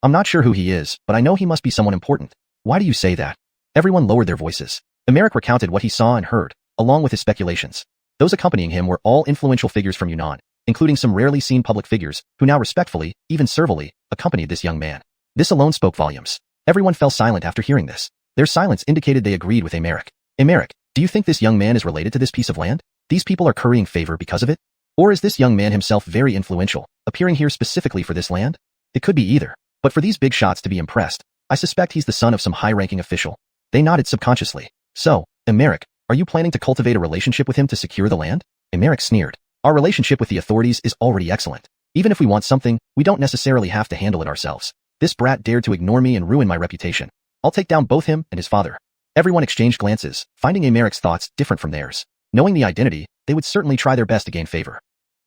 I'm not sure who he is, but I know he must be someone important. Why do you say that? Everyone lowered their voices. Emeric recounted what he saw and heard, along with his speculations. Those accompanying him were all influential figures from Yunnan, including some rarely seen public figures, who now respectfully, even servilely, accompanied this young man. This alone spoke volumes. Everyone fell silent after hearing this. Their silence indicated they agreed with Emeric. Emeric, do you think this young man is related to this piece of land? These people are currying favor because of it? Or is this young man himself very influential, appearing here specifically for this land? It could be either. But for these big shots to be impressed, I suspect he's the son of some high-ranking official. They nodded subconsciously. So, Emeric, are you planning to cultivate a relationship with him to secure the land? Emeric sneered. Our relationship with the authorities is already excellent. Even if we want something, we don't necessarily have to handle it ourselves. This brat dared to ignore me and ruin my reputation. I'll take down both him and his father. Everyone exchanged glances, finding Emeric's thoughts different from theirs. Knowing the identity, they would certainly try their best to gain favor.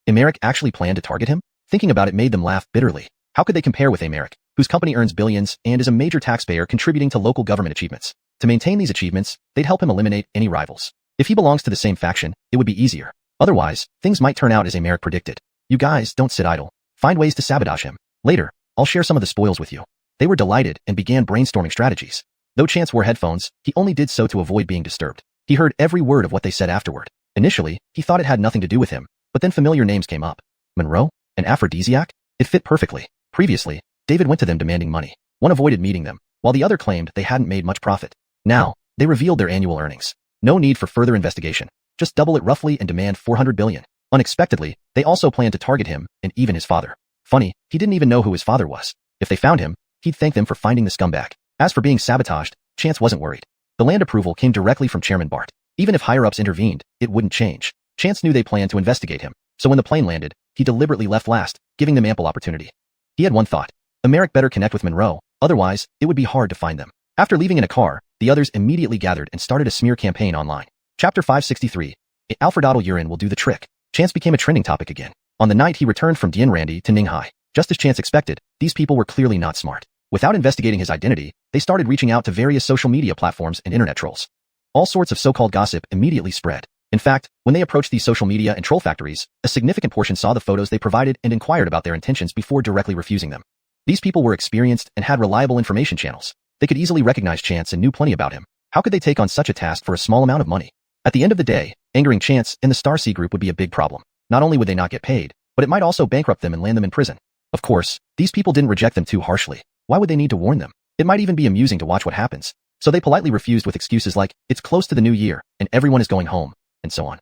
Emeric actually planned to target him? Thinking about it made them laugh bitterly. How could they compare with Emeric, whose company earns billions and is a major taxpayer contributing to local government achievements? To maintain these achievements, they'd help him eliminate any rivals. If he belongs to the same faction, it would be easier. Otherwise, things might turn out as Emeric predicted. You guys, don't sit idle. Find ways to sabotage him. Later, I'll share some of the spoils with you. They were delighted and began brainstorming strategies. Though Chance wore headphones, he only did so to avoid being disturbed. He heard every word of what they said afterward. Initially, he thought it had nothing to do with him, but then familiar names came up. Monroe? An aphrodisiac? It fit perfectly. Previously, David went to them demanding money. One avoided meeting them, while the other claimed they hadn't made much profit. Now, they revealed their annual earnings. No need for further investigation. Just double it roughly and demand 400 billion. Unexpectedly, they also planned to target him and even his father. Funny, he didn't even know who his father was. If they found him, he'd thank them for finding the scumbag. As for being sabotaged, Chance wasn't worried. The land approval came directly from Chairman Bart. Even if higher-ups intervened, it wouldn't change. Chance knew they planned to investigate him, so when the plane landed, he deliberately left last, giving them ample opportunity. He had one thought. Emeric better connect with Monroe, otherwise, it would be hard to find them. After leaving in a car, the others immediately gathered and started a smear campaign online. Chapter 563. Alfredatal urine will do the trick. Chance became a trending topic again. On the night he returned from Dien Randy to Ninghai. Just as Chance expected, these people were clearly not smart. Without investigating his identity, they started reaching out to various social media platforms and internet trolls. All sorts of so-called gossip immediately spread. In fact, when they approached these social media and troll factories, a significant portion saw the photos they provided and inquired about their intentions before directly refusing them. These people were experienced and had reliable information channels. They could easily recognize Chance and knew plenty about him. How could they take on such a task for a small amount of money? At the end of the day, angering Chance and the Star Sea Group would be a big problem. Not only would they not get paid, but it might also bankrupt them and land them in prison. Of course, these people didn't reject them too harshly. Why would they need to warn them? It might even be amusing to watch what happens. So they politely refused with excuses like, it's close to the new year, and everyone is going home, and so on.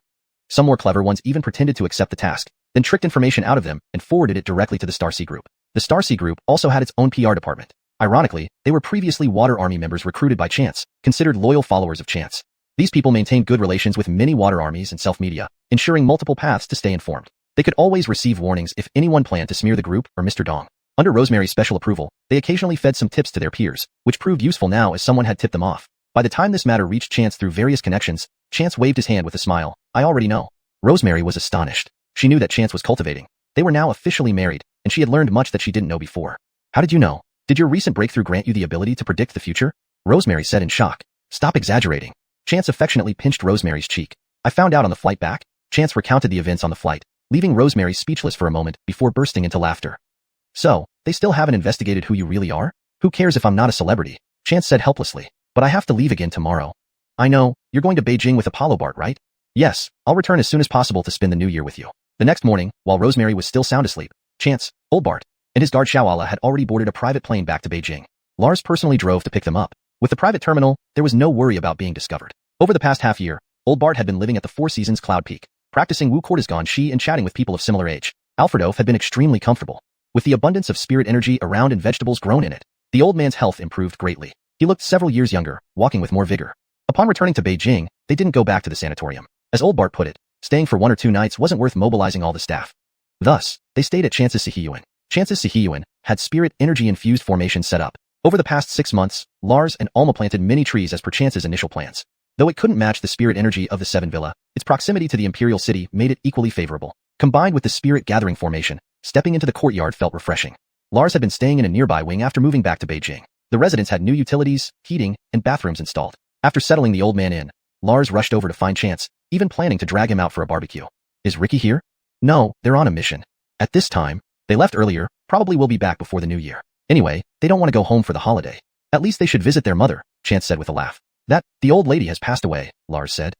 Some more clever ones even pretended to accept the task, then tricked information out of them and forwarded it directly to the Star Sea Group. The Star Sea Group also had its own PR department. Ironically, they were previously Water Army members recruited by Chance, considered loyal followers of Chance. These people maintained good relations with many water armies and self-media, ensuring multiple paths to stay informed. They could always receive warnings if anyone planned to smear the group or Mr. Dong. Under Rosemary's special approval, they occasionally fed some tips to their peers, which proved useful now as someone had tipped them off. By the time this matter reached Chance through various connections, Chance waved his hand with a smile. I already know. Rosemary was astonished. She knew that Chance was cultivating. They were now officially married, and she had learned much that she didn't know before. How did you know? Did your recent breakthrough grant you the ability to predict the future? Rosemary said in shock. Stop exaggerating. Chance affectionately pinched Rosemary's cheek. I found out on the flight back. Chance recounted the events on the flight, leaving Rosemary speechless for a moment before bursting into laughter. So, they still haven't investigated who you really are? Who cares if I'm not a celebrity? Chance said helplessly. But I have to leave again tomorrow. I know, you're going to Beijing with Apollo Bart, right? Yes, I'll return as soon as possible to spend the new year with you. The next morning, while Rosemary was still sound asleep, Chance, old Bart, and his guard Xiaoala had already boarded a private plane back to Beijing. Lars personally drove to pick them up. With the private terminal, there was no worry about being discovered. Over the past half year, old Bart had been living at the Four Seasons Cloud Peak, practicing Wu Cortizgan Shi and chatting with people of similar age. Alfredo had been extremely comfortable. With the abundance of spirit energy around and vegetables grown in it, the old man's health improved greatly. He looked several years younger, walking with more vigor. Upon returning to Beijing, they didn't go back to the sanatorium. As old Bart put it, staying for 1 or 2 nights wasn't worth mobilizing all the staff. Thus, they stayed at Chance's Sihiyuan. Chance's Sihiyuan had spirit energy-infused formations set up. Over the past 6 months, Lars and Alma planted many trees as per Chance's initial plans. Though it couldn't match the spirit energy of the Seven Villa, its proximity to the Imperial City made it equally favorable. Combined with the spirit gathering formation, stepping into the courtyard felt refreshing. Lars had been staying in a nearby wing after moving back to Beijing. The residence had new utilities, heating, and bathrooms installed. After settling the old man in, Lars rushed over to find Chance, even planning to drag him out for a barbecue. Is Ricky here? No, they're on a mission. At this time, they left earlier, probably will be back before the new year. Anyway, they don't want to go home for the holiday. At least they should visit their mother, Chance said with a laugh. The old lady has passed away, Lars said.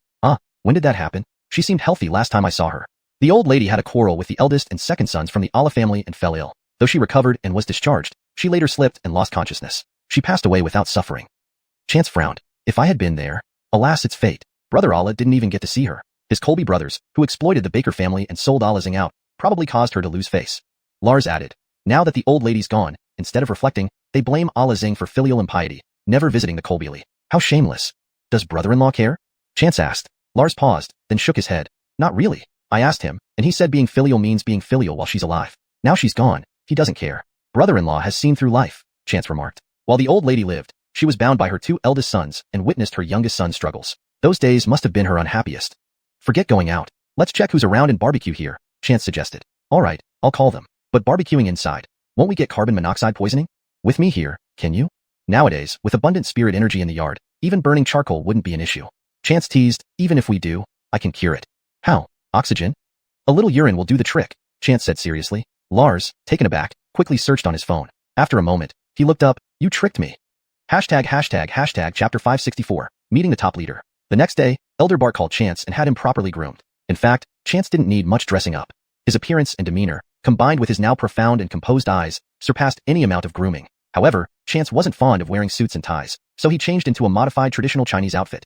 When did that happen? She seemed healthy last time I saw her. The old lady had a quarrel with the eldest and second sons from the Alla family and fell ill. Though she recovered and was discharged, she later slipped and lost consciousness. She passed away without suffering. Chance frowned. If I had been there, alas, it's fate. Brother Alla didn't even get to see her. His Colby brothers, who exploited the Baker family and sold Alla Zing out, probably caused her to lose face. Lars added, now that the old lady's gone, instead of reflecting, they blame Alla Zing for filial impiety, never visiting the Colby. How shameless. Does brother-in-law care? Chance asked. Lars paused, then shook his head. Not really. I asked him, and he said being filial means being filial while she's alive. Now she's gone, he doesn't care. Brother-in-law has seen through life, Chance remarked. While the old lady lived, she was bound by her two eldest sons and witnessed her youngest son's struggles. Those days must have been her unhappiest. Forget going out. Let's check who's around and barbecue here, Chance suggested. All right, I'll call them. But barbecuing inside, won't we get carbon monoxide poisoning? With me here, can you? Nowadays, with abundant spirit energy in the yard, even burning charcoal wouldn't be an issue. Chance teased, even if we do, I can cure it. How? Oxygen? A little urine will do the trick, Chance said seriously. Lars, taken aback, quickly searched on his phone. After a moment, he looked up, you tricked me. Hashtag chapter 564, meeting the top leader. The next day, Elder Bart called Chance and had him properly groomed. In fact, Chance didn't need much dressing up. His appearance and demeanor, combined with his now profound and composed eyes, surpassed any amount of grooming. However, Chance wasn't fond of wearing suits and ties, so he changed into a modified traditional Chinese outfit.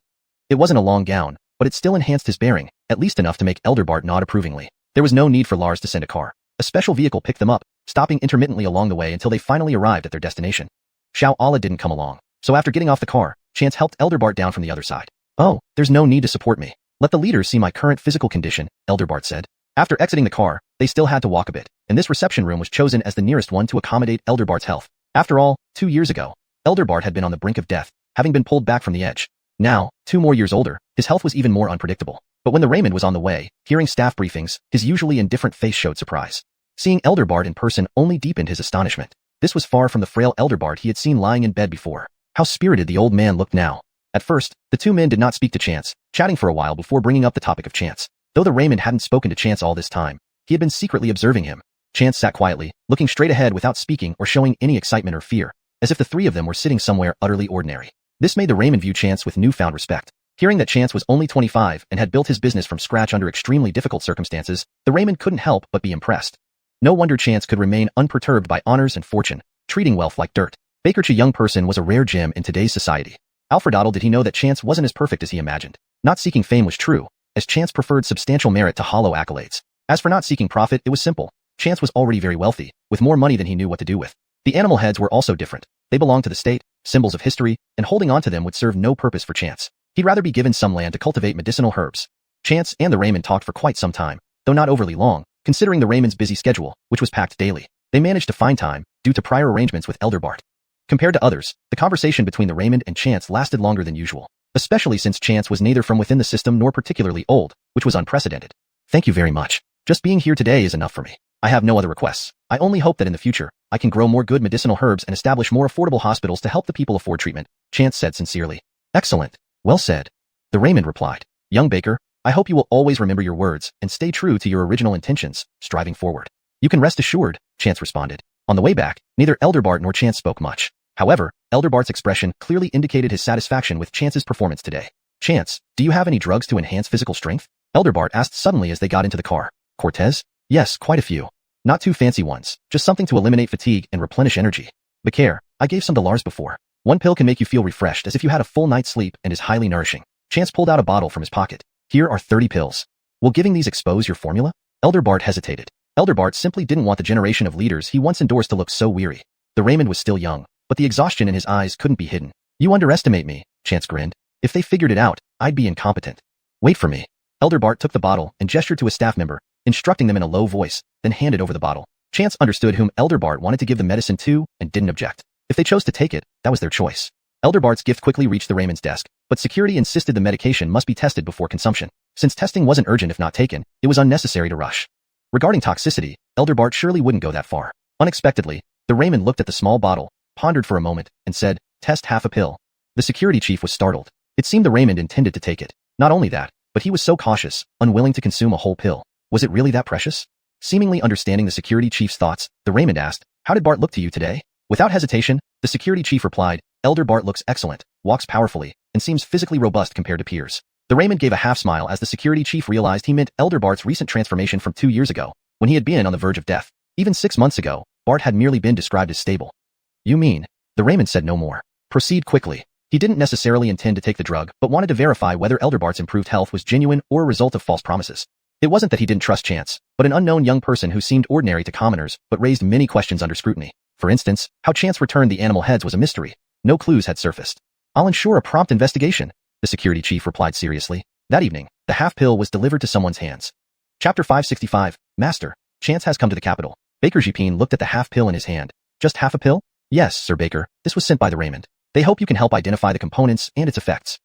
It wasn't a long gown, but it still enhanced his bearing, at least enough to make Elder Bart nod approvingly. There was no need for Lars to send a car. A special vehicle picked them up, stopping intermittently along the way until they finally arrived at their destination. Xiao Ala didn't come along, so after getting off the car, Chance helped Elder Bart down from the other side. Oh, there's no need to support me. Let the leaders see my current physical condition, Elder Bart said. After exiting the car, they still had to walk a bit, and this reception room was chosen as the nearest one to accommodate Elder Bart's health. After all, 2 years ago, Elder Bart had been on the brink of death, having been pulled back from the edge. Now, 2 more years older, his health was even more unpredictable. But when the Raymond was on the way, hearing staff briefings, his usually indifferent face showed surprise. Seeing Elder Bart in person only deepened his astonishment. This was far from the frail Elder Bart he had seen lying in bed before. How spirited the old man looked now. At first, the two men did not speak to Chance, chatting for a while before bringing up the topic of Chance. Though the Raymond hadn't spoken to Chance all this time, he had been secretly observing him. Chance sat quietly, looking straight ahead without speaking or showing any excitement or fear, as if the three of them were sitting somewhere utterly ordinary. This made the Raymond view Chance with newfound respect. Hearing that Chance was only 25 and had built his business from scratch under extremely difficult circumstances, the Raymond couldn't help but be impressed. No wonder Chance could remain unperturbed by honors and fortune, treating wealth like dirt. Baker's a young person was a rare gem in today's society. Alfredoddle did he know that Chance wasn't as perfect as he imagined. Not seeking fame was true, as Chance preferred substantial merit to hollow accolades. As for not seeking profit, it was simple. Chance was already very wealthy, with more money than he knew what to do with. The animal heads were also different. They belonged to the state, symbols of history, and holding on to them would serve no purpose for Chance. He'd rather be given some land to cultivate medicinal herbs. Chance and the Raymond talked for quite some time, though not overly long, considering the Raymond's busy schedule, which was packed daily. They managed to find time, due to prior arrangements with Elder Bart. Compared to others, the conversation between the Raymond and Chance lasted longer than usual, especially since Chance was neither from within the system nor particularly old, which was unprecedented. Thank you very much. Just being here today is enough for me. I have no other requests. I only hope that in the future, I can grow more good medicinal herbs and establish more affordable hospitals to help the people afford treatment, Chance said sincerely. Excellent. Well said. The Raymond replied. Young Baker, I hope you will always remember your words and stay true to your original intentions, striving forward. You can rest assured, Chance responded. On the way back, neither Elder Bart nor Chance spoke much. However, Elder Bart's expression clearly indicated his satisfaction with Chance's performance today. Chance, do you have any drugs to enhance physical strength? Elder Bart asked suddenly as they got into the car. Cortez? Yes, quite a few. Not too fancy ones, just something to eliminate fatigue and replenish energy. Becare, I gave some to Lars before. One pill can make you feel refreshed as if you had a full night's sleep and is highly nourishing. Chance pulled out a bottle from his pocket. Here are 30 pills. Will giving these expose your formula? Elder Bart hesitated. Elder Bart simply didn't want the generation of leaders he once endorsed to look so weary. The Raymond was still young, but the exhaustion in his eyes couldn't be hidden. You underestimate me, Chance grinned. If they figured it out, I'd be incompetent. Wait for me. Elder Bart took the bottle and gestured to a staff member, instructing them in a low voice, then handed over the bottle. Chance understood whom Elder Bart wanted to give the medicine to and didn't object. If they chose to take it, that was their choice. Elder Bart's gift quickly reached the Raymond's desk, but security insisted the medication must be tested before consumption. Since testing wasn't urgent if not taken, it was unnecessary to rush. Regarding toxicity, Elder Bart surely wouldn't go that far. Unexpectedly, the Raymond looked at the small bottle, pondered for a moment, and said, "Test half a pill." The security chief was startled. It seemed the Raymond intended to take it. Not only that, but he was so cautious, unwilling to consume a whole pill. Was it really that precious? Seemingly understanding the security chief's thoughts, the Raymond asked, "How did Bart look to you today?" Without hesitation, the security chief replied, "Elder Bart looks excellent, walks powerfully, and seems physically robust compared to peers." The Raymond gave a half smile as the security chief realized he meant Elder Bart's recent transformation from 2 years ago, when he had been on the verge of death. Even 6 months ago, Bart had merely been described as stable. "You mean?" The Raymond said no more. "Proceed quickly." He didn't necessarily intend to take the drug, but wanted to verify whether Elder Bart's improved health was genuine or a result of false promises. It wasn't that he didn't trust Chance, but an unknown young person who seemed ordinary to commoners, but raised many questions under scrutiny. For instance, how Chance returned the animal heads was a mystery. No clues had surfaced. "I'll ensure a prompt investigation," the security chief replied seriously. That evening, the half pill was delivered to someone's hands. Chapter 565, Master, Chance has come to the capital. Baker Jepin looked at the half pill in his hand. "Just half a pill?" "Yes, Sir Baker, this was sent by the Raymond. They hope you can help identify the components and its effects."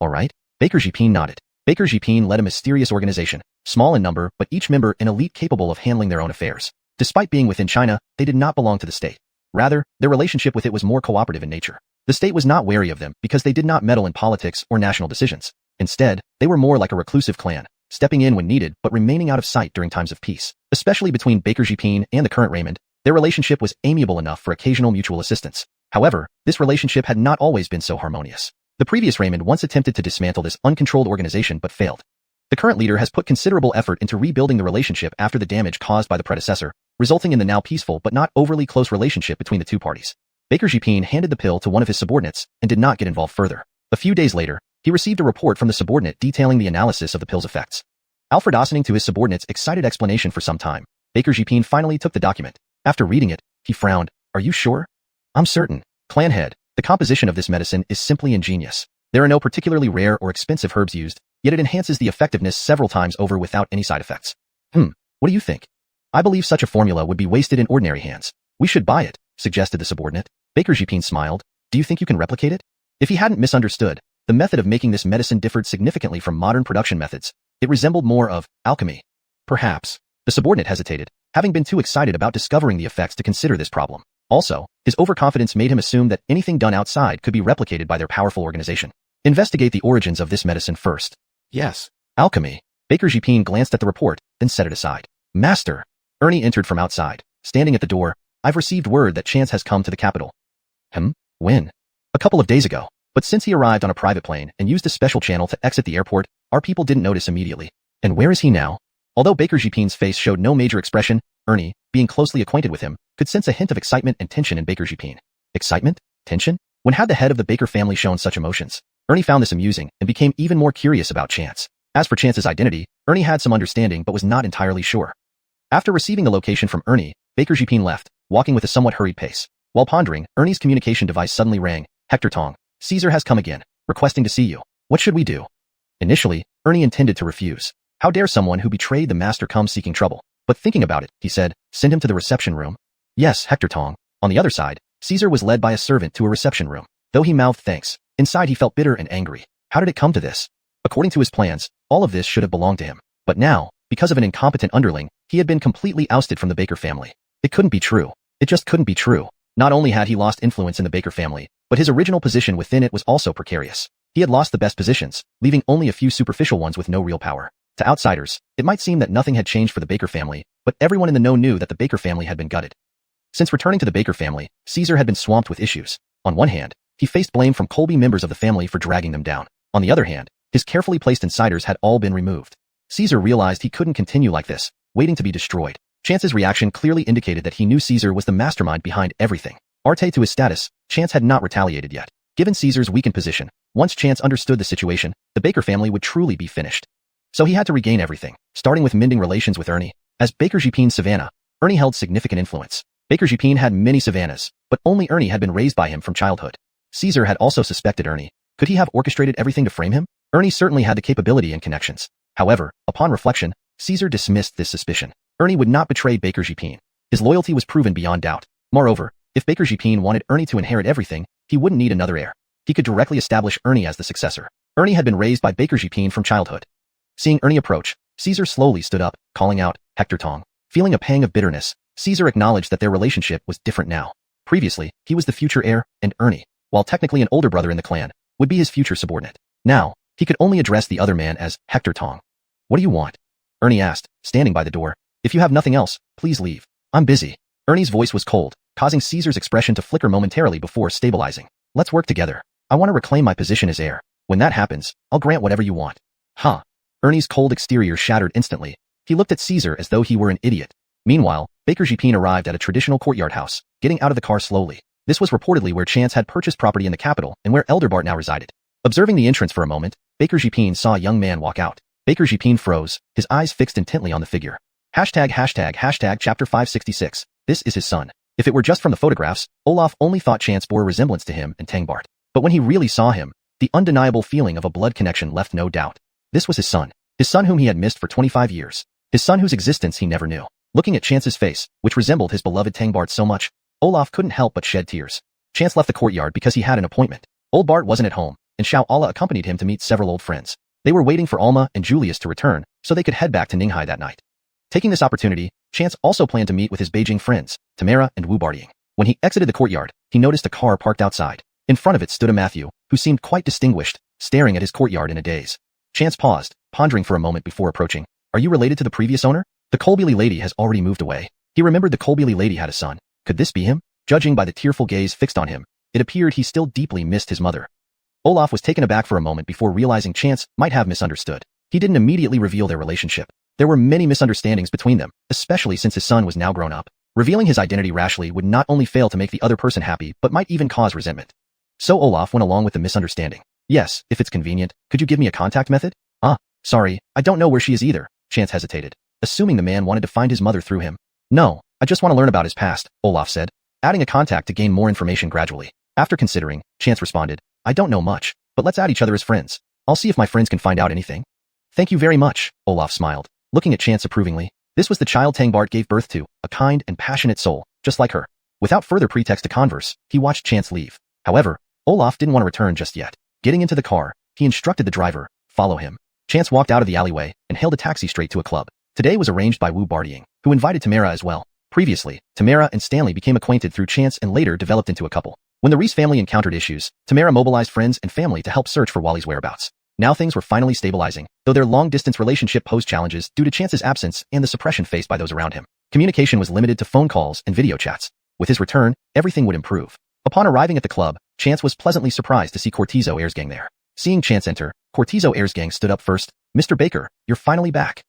All right." Baker Jepin nodded. Baker Jepin led a mysterious organization, small in number but each member an elite capable of handling their own affairs. Despite being within China, they did not belong to the state. Rather, their relationship with it was more cooperative in nature. The state was not wary of them because they did not meddle in politics or national decisions. Instead, they were more like a reclusive clan, stepping in when needed but remaining out of sight during times of peace. Especially between Baker Jepin and the current Raymond, their relationship was amiable enough for occasional mutual assistance. However, this relationship had not always been so harmonious. The previous Raymond once attempted to dismantle this uncontrolled organization but failed. The current leader has put considerable effort into rebuilding the relationship after the damage caused by the predecessor, resulting in the now peaceful but not overly close relationship between the two parties. Baker Jepin handed the pill to one of his subordinates and did not get involved further. A few days later, he received a report from the subordinate detailing the analysis of the pill's effects. Alfred listening to his subordinate's excited explanation for some time, Baker Jepin finally took the document. After reading it, he frowned. "Are you sure?" "I'm certain. Clan head, the composition of this medicine is simply ingenious. There are no particularly rare or expensive herbs used, yet it enhances the effectiveness several times over without any side effects." What do you think?" "I believe such a formula would be wasted in ordinary hands. We should buy it," suggested the subordinate. Baker Jepin smiled. "Do you think you can replicate it?" If he hadn't misunderstood, the method of making this medicine differed significantly from modern production methods. It resembled more of alchemy. "Perhaps." The subordinate hesitated, having been too excited about discovering the effects to consider this problem. Also, his overconfidence made him assume that anything done outside could be replicated by their powerful organization. "Investigate the origins of this medicine first." "Yes." "Alchemy." Baker Jepin glanced at the report, then set it aside. "Master." Ernie entered from outside, standing at the door. "I've received word that Chance has come to the capital." When?" "A couple of days ago. But since he arrived on a private plane and used a special channel to exit the airport, our people didn't notice immediately." "And where is he now?" Although Baker Jepin's face showed no major expression, Ernie, being closely acquainted with him, could sense a hint of excitement and tension in Baker Jepin. Excitement? Tension? When had the head of the Baker family shown such emotions? Ernie found this amusing and became even more curious about Chance. As for Chance's identity, Ernie had some understanding but was not entirely sure. After receiving the location from Ernie, Baker Jepin left, walking with a somewhat hurried pace. While pondering, Ernie's communication device suddenly rang. "Hector Tong, Caesar has come again, requesting to see you. What should we do?" Initially, Ernie intended to refuse. How dare someone who betrayed the master come seeking trouble? But thinking about it, he said, "Send him to the reception room." "Yes, Hector Tong." On the other side, Caesar was led by a servant to a reception room. Though he mouthed thanks, inside he felt bitter and angry. How did it come to this? According to his plans, all of this should have belonged to him. But now, because of an incompetent underling, he had been completely ousted from the Baker family. It couldn't be true. It just couldn't be true. Not only had he lost influence in the Baker family, but his original position within it was also precarious. He had lost the best positions, leaving only a few superficial ones with no real power. To outsiders, it might seem that nothing had changed for the Baker family, but everyone in the know knew that the Baker family had been gutted. Since returning to the Baker family, Caesar had been swamped with issues. On one hand, he faced blame from Colby members of the family for dragging them down. On the other hand, his carefully placed insiders had all been removed. Caesar realized he couldn't continue like this, waiting to be destroyed. Chance's reaction clearly indicated that he knew Caesar was the mastermind behind everything. Arte to his status, Chance had not retaliated yet. Given Caesar's weakened position, once Chance understood the situation, the Baker family would truly be finished. So he had to regain everything, starting with mending relations with Ernie. As Baker Jepin's Savannah, Ernie held significant influence. Baker Jepin had many Savannahs, but only Ernie had been raised by him from childhood. Caesar had also suspected Ernie. Could he have orchestrated everything to frame him? Ernie certainly had the capability and connections. However, upon reflection, Caesar dismissed this suspicion. Ernie would not betray Baker Jepin. His loyalty was proven beyond doubt. Moreover, if Baker Jepin wanted Ernie to inherit everything, he wouldn't need another heir. He could directly establish Ernie as the successor. Ernie had been raised by Baker Jepin from childhood. Seeing Ernie approach, Caesar slowly stood up, calling out, "Hector Tong." Feeling a pang of bitterness, Caesar acknowledged that their relationship was different now. Previously, he was the future heir, and Ernie, while technically an older brother in the clan, would be his future subordinate. Now, he could only address the other man as Hector Tong. What do you want? Ernie asked, standing by the door. If you have nothing else, please leave. I'm busy. Ernie's voice was cold, causing Caesar's expression to flicker momentarily before stabilizing. Let's work together. I want to reclaim my position as heir. When that happens, I'll grant whatever you want. Huh. Ernie's cold exterior shattered instantly. He looked at Caesar as though he were an idiot. Meanwhile, Baker Jepin arrived at a traditional courtyard house, getting out of the car slowly. This was reportedly where Chance had purchased property in the capital and where Elder Bart now resided. Observing the entrance for a moment, Baker Jepin saw a young man walk out. Baker Jepin froze, his eyes fixed intently on the figure. Hashtag chapter 566. This is his son. If it were just from the photographs, Olaf only thought Chance bore a resemblance to him and Tangbart. But when he really saw him, the undeniable feeling of a blood connection left no doubt. This was his son whom he had missed for 25 years. His son whose existence he never knew. Looking at Chance's face, which resembled his beloved Tangbart so much, Olaf couldn't help but shed tears. Chance left the courtyard because he had an appointment. Old Bart wasn't at home, and Xiao Ala accompanied him to meet several old friends. They were waiting for Alma and Julius to return, so they could head back to Ninghai that night. Taking this opportunity, Chance also planned to meet with his Beijing friends, Tamara and Wu Bartying. When he exited the courtyard, he noticed a car parked outside. In front of it stood a Matthew, who seemed quite distinguished, staring at his courtyard in a daze. Chance paused, pondering for a moment before approaching. Are you related to the previous owner? The Colbeely lady has already moved away. He remembered the Colbeely lady had a son. Could this be him? Judging by the tearful gaze fixed on him, it appeared he still deeply missed his mother. Olaf was taken aback for a moment before realizing Chance might have misunderstood. He didn't immediately reveal their relationship. There were many misunderstandings between them, especially since his son was now grown up. Revealing his identity rashly would not only fail to make the other person happy but might even cause resentment. So Olaf went along with the misunderstanding. Yes, if it's convenient, could you give me a contact method? Sorry, I don't know where she is either. Chance hesitated, assuming the man wanted to find his mother through him. No, I just want to learn about his past, Olaf said, adding a contact to gain more information gradually. After considering, Chance responded, I don't know much, but let's add each other as friends. I'll see if my friends can find out anything. Thank you very much, Olaf smiled, looking at Chance approvingly. This was the child Tangbart gave birth to, a kind and passionate soul, just like her. Without further pretext to converse, he watched Chance leave. However, Olaf didn't want to return just yet. Getting into the car, he instructed the driver, follow him. Chance walked out of the alleyway and hailed a taxi straight to a club. Today was arranged by Wu Bartying, who invited Tamara as well. Previously, Tamara and Stanley became acquainted through Chance and later developed into a couple. When the Reese family encountered issues, Tamara mobilized friends and family to help search for Wally's whereabouts. Now things were finally stabilizing, though their long-distance relationship posed challenges due to Chance's absence and the suppression faced by those around him. Communication was limited to phone calls and video chats. With his return, everything would improve. Upon arriving at the club, Chance was pleasantly surprised to see Cortizo Heir's gang there. Seeing Chance enter, Cortizo Heir's gang stood up first. Mr. Baker, you're finally back.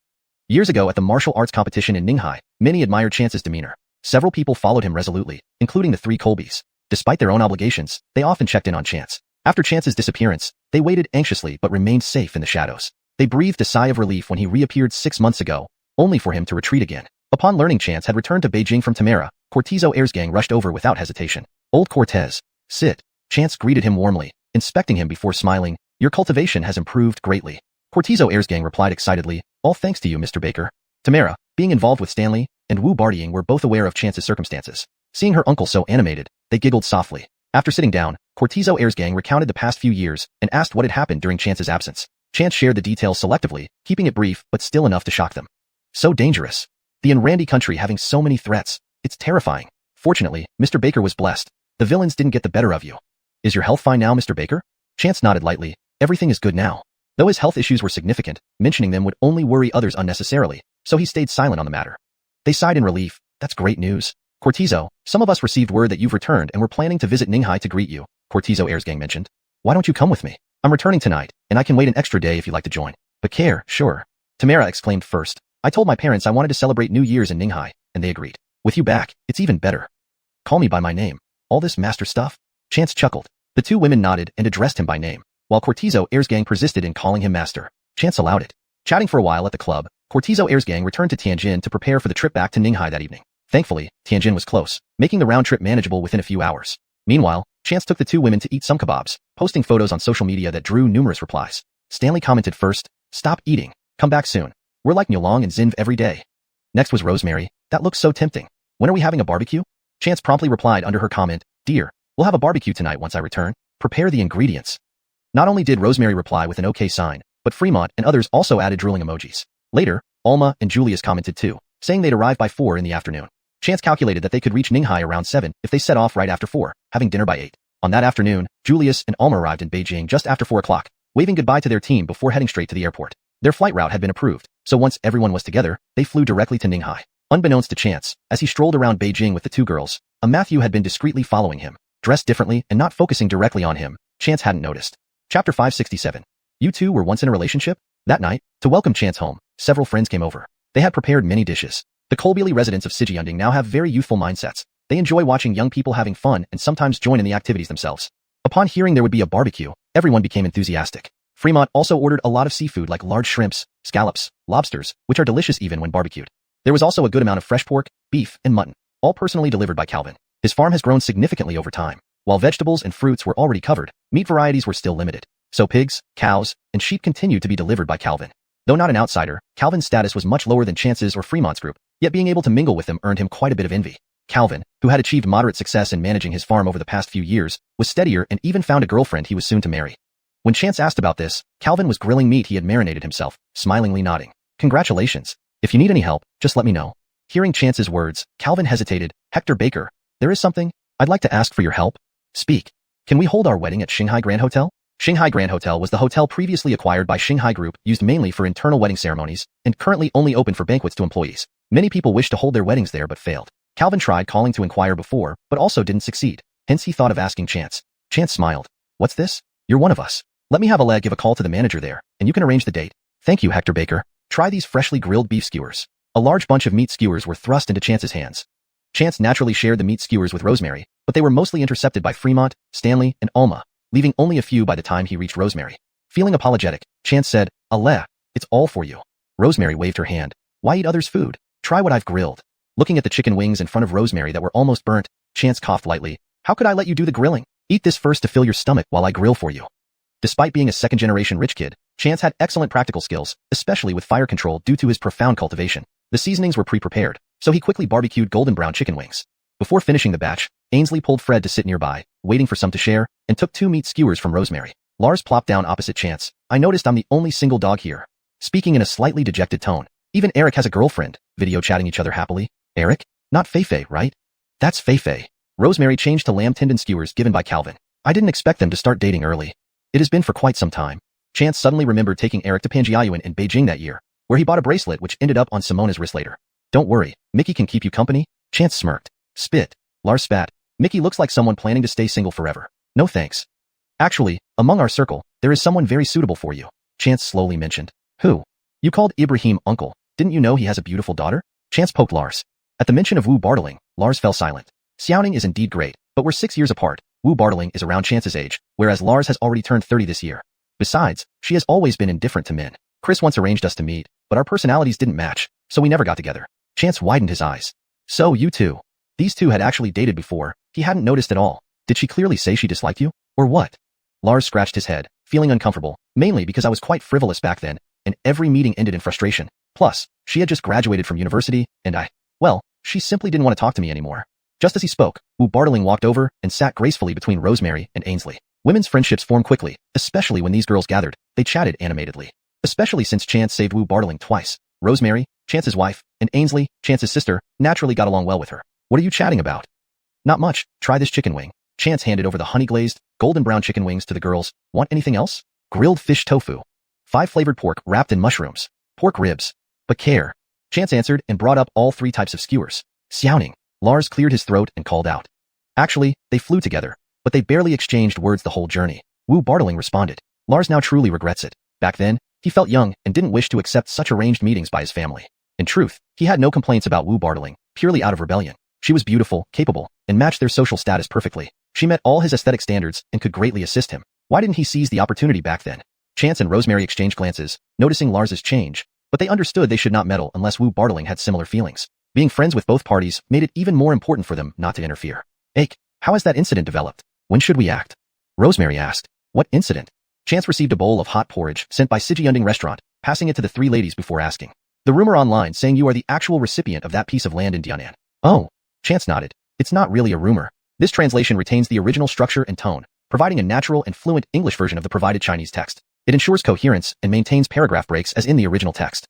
Years ago at the martial arts competition in Ninghai, many admired Chance's demeanor. Several people followed him resolutely, including the three Colbys. Despite their own obligations, they often checked in on Chance. After Chance's disappearance, they waited anxiously but remained safe in the shadows. They breathed a sigh of relief when he reappeared 6 months ago, only for him to retreat again. Upon learning Chance had returned to Beijing from Tamara, Cortizo Heir's gang rushed over without hesitation. Old Cortez. Sit. Chance greeted him warmly, inspecting him before smiling. Your cultivation has improved greatly. Cortizo Heir's gang replied excitedly, all thanks to you, Mr. Baker. Tamara, being involved with Stanley, and Wu Bartying were both aware of Chance's circumstances. Seeing her uncle so animated, they giggled softly. After sitting down, Cortizo Heir's gang recounted the past few years and asked what had happened during Chance's absence. Chance shared the details selectively, keeping it brief but still enough to shock them. So dangerous. The Enrandi country having so many threats. It's terrifying. Fortunately, Mr. Baker was blessed. The villains didn't get the better of you. Is your health fine now, Mr. Baker? Chance nodded lightly. Everything is good now. Though his health issues were significant, mentioning them would only worry others unnecessarily, so he stayed silent on the matter. They sighed in relief. That's great news. Cortizo, some of us received word that you've returned and we're planning to visit Ninghai to greet you, Cortizo Heir's gang mentioned. Why don't you come with me? I'm returning tonight, and I can wait an extra day if you'd like to join. Bakir, sure. Tamara exclaimed first. I told my parents I wanted to celebrate New Year's in Ninghai, and they agreed. With you back, it's even better. Call me by my name. All this master stuff? Chance chuckled. The two women nodded and addressed him by name, while Cortizo Heir's gang persisted in calling him master. Chance allowed it. Chatting for a while at the club, Cortizo Heir's gang returned to Tianjin to prepare for the trip back to Ninghai that evening. Thankfully, Tianjin was close, making the round trip manageable within a few hours. Meanwhile, Chance took the two women to eat some kebabs, posting photos on social media that drew numerous replies. Stanley commented first, stop eating, come back soon. We're like Nyolong and Zinv every day. Next was Rosemary, that looks so tempting. When are we having a barbecue? Chance promptly replied under her comment, dear, we'll have a barbecue tonight once I return. Prepare the ingredients. Not only did Rosemary reply with an okay sign, but Fremont and others also added drooling emojis. Later, Alma and Julius commented too, saying they'd arrive by 4 in the afternoon. Chance calculated that they could reach Ninghai around 7 if they set off right after 4, having dinner by 8. On that afternoon, Julius and Alma arrived in Beijing just after 4 o'clock, waving goodbye to their team before heading straight to the airport. Their flight route had been approved, so once everyone was together, they flew directly to Ninghai. Unbeknownst to Chance, as he strolled around Beijing with the two girls, a Matthew had been discreetly following him, dressed differently and not focusing directly on him. Chance hadn't noticed. Chapter 567. You two were once in a relationship? That night, to welcome Chance home, several friends came over. They had prepared many dishes. The Kolbili residents of Sijiyunding now have very youthful mindsets. They enjoy watching young people having fun and sometimes join in the activities themselves. Upon hearing there would be a barbecue, everyone became enthusiastic. Fremont also ordered a lot of seafood like large shrimps, scallops, lobsters, which are delicious even when barbecued. There was also a good amount of fresh pork, beef, and mutton, all personally delivered by Calvin. His farm has grown significantly over time. While vegetables and fruits were already covered, meat varieties were still limited. So pigs, cows, and sheep continued to be delivered by Calvin. Though not an outsider, Calvin's status was much lower than Chance's or Fremont's group, yet being able to mingle with them earned him quite a bit of envy. Calvin, who had achieved moderate success in managing his farm over the past few years, was steadier and even found a girlfriend he was soon to marry. When Chance asked about this, Calvin was grilling meat he had marinated himself, smilingly nodding. Congratulations. If you need any help, just let me know. Hearing Chance's words, Calvin hesitated. Hector Baker, there is something I'd like to ask for your help. Speak. Can we hold our wedding at Shanghai Grand Hotel? Shanghai Grand Hotel was the hotel previously acquired by Shanghai Group, used mainly for internal wedding ceremonies, and currently only open for banquets to employees. Many people wished to hold their weddings there but failed. Calvin tried calling to inquire before, but also didn't succeed. Hence he thought of asking Chance. Chance smiled. What's this? You're one of us. Let me have a leg give a call to the manager there, and you can arrange the date. Thank you, Hector Baker. Try these freshly grilled beef skewers. A large bunch of meat skewers were thrust into Chance's hands. Chance naturally shared the meat skewers with Rosemary, but they were mostly intercepted by Fremont, Stanley, and Alma, leaving only a few by the time he reached Rosemary. Feeling apologetic, Chance said, "Allez, it's all for you." Rosemary waved her hand. Why eat others' food? Try what I've grilled. Looking at the chicken wings in front of Rosemary that were almost burnt, Chance coughed lightly. How could I let you do the grilling? Eat this first to fill your stomach while I grill for you. Despite being a second-generation rich kid, Chance had excellent practical skills, especially with fire control due to his profound cultivation. The seasonings were pre-prepared, so he quickly barbecued golden brown chicken wings. Before finishing the batch, Ainsley pulled Fred to sit nearby, waiting for some to share, and took 2 meat skewers from Rosemary. Lars plopped down opposite Chance. I noticed I'm the only single dog here. Speaking in a slightly dejected tone. Even Eric has a girlfriend, video chatting each other happily. Eric? Not Feifei, right? That's Feifei. Rosemary changed to lamb tendon skewers given by Calvin. I didn't expect them to start dating early. It has been for quite some time. Chance suddenly remembered taking Eric to Panjiayuan in Beijing that year, where he bought a bracelet which ended up on Simona's wrist later. Don't worry, Mickey can keep you company? Chance smirked. Spit. Lars spat. Mickey looks like someone planning to stay single forever. No thanks. Actually, among our circle, there is someone very suitable for you. Chance slowly mentioned. Who? You called Ibrahim uncle. Didn't you know he has a beautiful daughter? Chance poked Lars. At the mention of Wu Bartling, Lars fell silent. Xiaoning is indeed great, but we're 6 years apart. Wu Bartling is around Chance's age, whereas Lars has already turned 30 this year. Besides, she has always been indifferent to men. Chris once arranged us to meet, but our personalities didn't match, so we never got together. Chance widened his eyes. So you two. These two had actually dated before. He hadn't noticed at all. Did she clearly say she disliked you? Or what? Lars scratched his head, feeling uncomfortable, mainly because I was quite frivolous back then, and every meeting ended in frustration. Plus, she had just graduated from university, and she simply didn't want to talk to me anymore. Just as he spoke, Wu Bartling walked over and sat gracefully between Rosemary and Ainsley. Women's friendships form quickly, especially when these girls gathered. They chatted animatedly. Especially since Chance saved Wu Bartling twice. Rosemary, Chance's wife, and Ainsley, Chance's sister, naturally got along well with her. What are you chatting about? Not much. Try this chicken wing. Chance handed over the honey-glazed, golden brown chicken wings to the girls. Want anything else? Grilled fish tofu. 5 flavored pork wrapped in mushrooms. Pork ribs. But care. Chance answered and brought up all 3 types of skewers. Xiaoning. Lars cleared his throat and called out. Actually, they flew together, but they barely exchanged words the whole journey. Wu Bartling responded. Lars now truly regrets it. Back then, he felt young and didn't wish to accept such arranged meetings by his family. In truth, he had no complaints about Wu Bartling, purely out of rebellion. She was beautiful, capable, and matched their social status perfectly. She met all his aesthetic standards and could greatly assist him. Why didn't he seize the opportunity back then? Chance and Rosemary exchanged glances, noticing Lars's change, but they understood they should not meddle unless Wu Bartling had similar feelings. Being friends with both parties made it even more important for them not to interfere. Ake, how has that incident developed? When should we act? Rosemary asked. What incident? Chance received a bowl of hot porridge sent by Sijiyunding restaurant, passing it to the 3 ladies before asking. The rumor online saying you are the actual recipient of that piece of land in Dianan. Oh. Chance nodded. It's not really a rumor. This translation retains the original structure and tone, providing a natural and fluent English version of the provided Chinese text. It ensures coherence and maintains paragraph breaks as in the original text.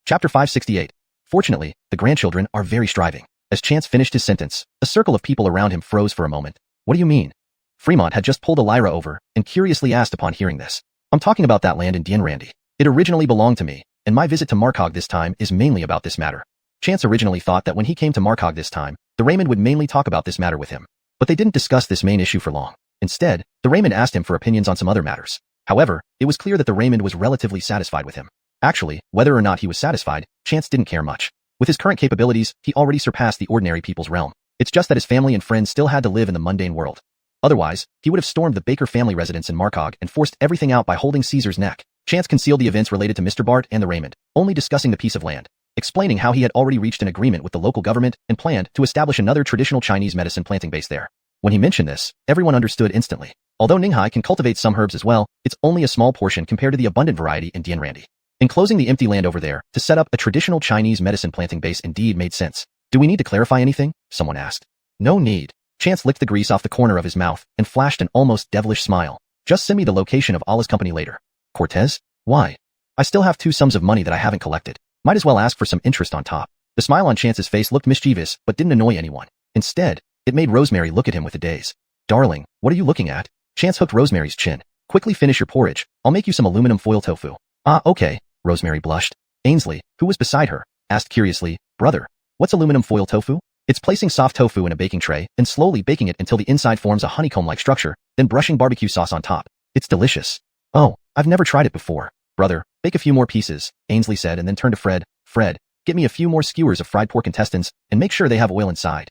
Chapter 568. Fortunately, the grandchildren are very striving. As Chance finished his sentence, a circle of people around him froze for a moment. What do you mean? Fremont had just pulled a Lyra over and curiously asked upon hearing this. I'm talking about that land in Dienrandy. It originally belonged to me, and my visit to Marcog this time is mainly about this matter. Chance originally thought that when he came to Marcog this time, the Raymond would mainly talk about this matter with him. But they didn't discuss this main issue for long. Instead, the Raymond asked him for opinions on some other matters. However, it was clear that the Raymond was relatively satisfied with him. Actually, whether or not he was satisfied, Chance didn't care much. With his current capabilities, he already surpassed the ordinary people's realm. It's just that his family and friends still had to live in the mundane world. Otherwise, he would have stormed the Baker family residence in Marcog and forced everything out by holding Caesar's neck. Chance concealed the events related to Mr. Bart and the Raymond, only discussing the piece of land, explaining how he had already reached an agreement with the local government and planned to establish another traditional Chinese medicine planting base there. When he mentioned this, everyone understood instantly. Although Ninghai can cultivate some herbs as well, it's only a small portion compared to the abundant variety in Dienrandy. Enclosing the empty land over there to set up a traditional Chinese medicine planting base indeed made sense. Do we need to clarify anything? Someone asked. No need. Chance licked the grease off the corner of his mouth and flashed an almost devilish smile. Just send me the location of Allah's company later. Cortez? Why? I still have 2 sums of money that I haven't collected. Might as well ask for some interest on top. The smile on Chance's face looked mischievous but didn't annoy anyone. Instead, it made Rosemary look at him with a daze. Darling, what are you looking at? Chance hooked Rosemary's chin. Quickly finish your porridge. I'll make you some aluminum foil tofu. Ah, okay. Rosemary blushed. Ainsley, who was beside her, asked curiously, Brother, what's aluminum foil tofu? It's placing soft tofu in a baking tray and slowly baking it until the inside forms a honeycomb-like structure, then brushing barbecue sauce on top. It's delicious. Oh, I've never tried it before. Brother, bake a few more pieces, Ainsley said and then turned to Fred. Fred, get me a few more skewers of fried pork intestines and make sure they have oil inside.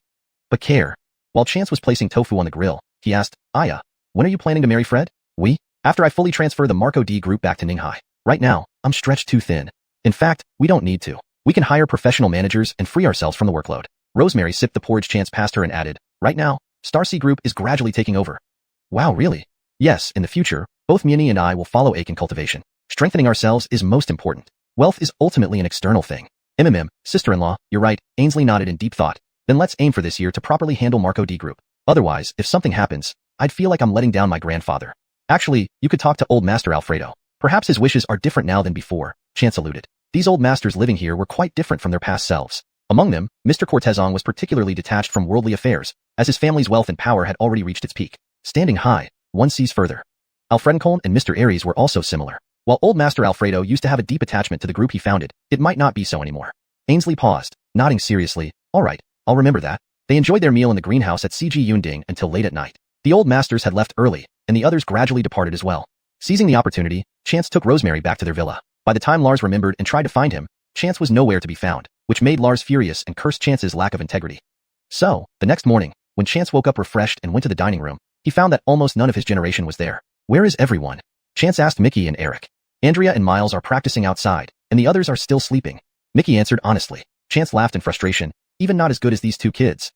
But care. While Chance was placing tofu on the grill, he asked, Aya, when are you planning to marry Fred? We? After I fully transfer the Marco D group back to Ninghai. Right now, I'm stretched too thin. In fact, we don't need to. We can hire professional managers and free ourselves from the workload. Rosemary sipped the porridge Chance passed her and added, Right now, Star C Group is gradually taking over. Wow, really? Yes, in the future, both Miani and I will follow Aiken cultivation. Strengthening ourselves is most important. Wealth is ultimately an external thing. Sister-in-law, you're right, Ainsley nodded in deep thought. Then let's aim for this year to properly handle Marco D Group. Otherwise, if something happens, I'd feel like I'm letting down my grandfather. Actually, you could talk to old Master Alfredo. Perhaps his wishes are different now than before, Chance alluded. These old masters living here were quite different from their past selves. Among them, Mr. Cortezon was particularly detached from worldly affairs, as his family's wealth and power had already reached its peak. Standing high, one sees further. Alfredcon and Mr. Aries were also similar. While old Master Alfredo used to have a deep attachment to the group he founded, it might not be so anymore. Ainsley paused, nodding seriously. All right, I'll remember that. They enjoyed their meal in the greenhouse at CG Yunding until late at night. The old masters had left early, and the others gradually departed as well. Seizing the opportunity, Chance took Rosemary back to their villa. By the time Lars remembered and tried to find him, Chance was nowhere to be found, which made Lars furious and cursed Chance's lack of integrity. So, the next morning, when Chance woke up refreshed and went to the dining room, he found that almost none of his generation was there. Where is everyone? Chance asked Mickey and Eric. Andrea and Miles are practicing outside, and the others are still sleeping. Mickey answered honestly. Chance laughed in frustration, even not as good as these 2 kids.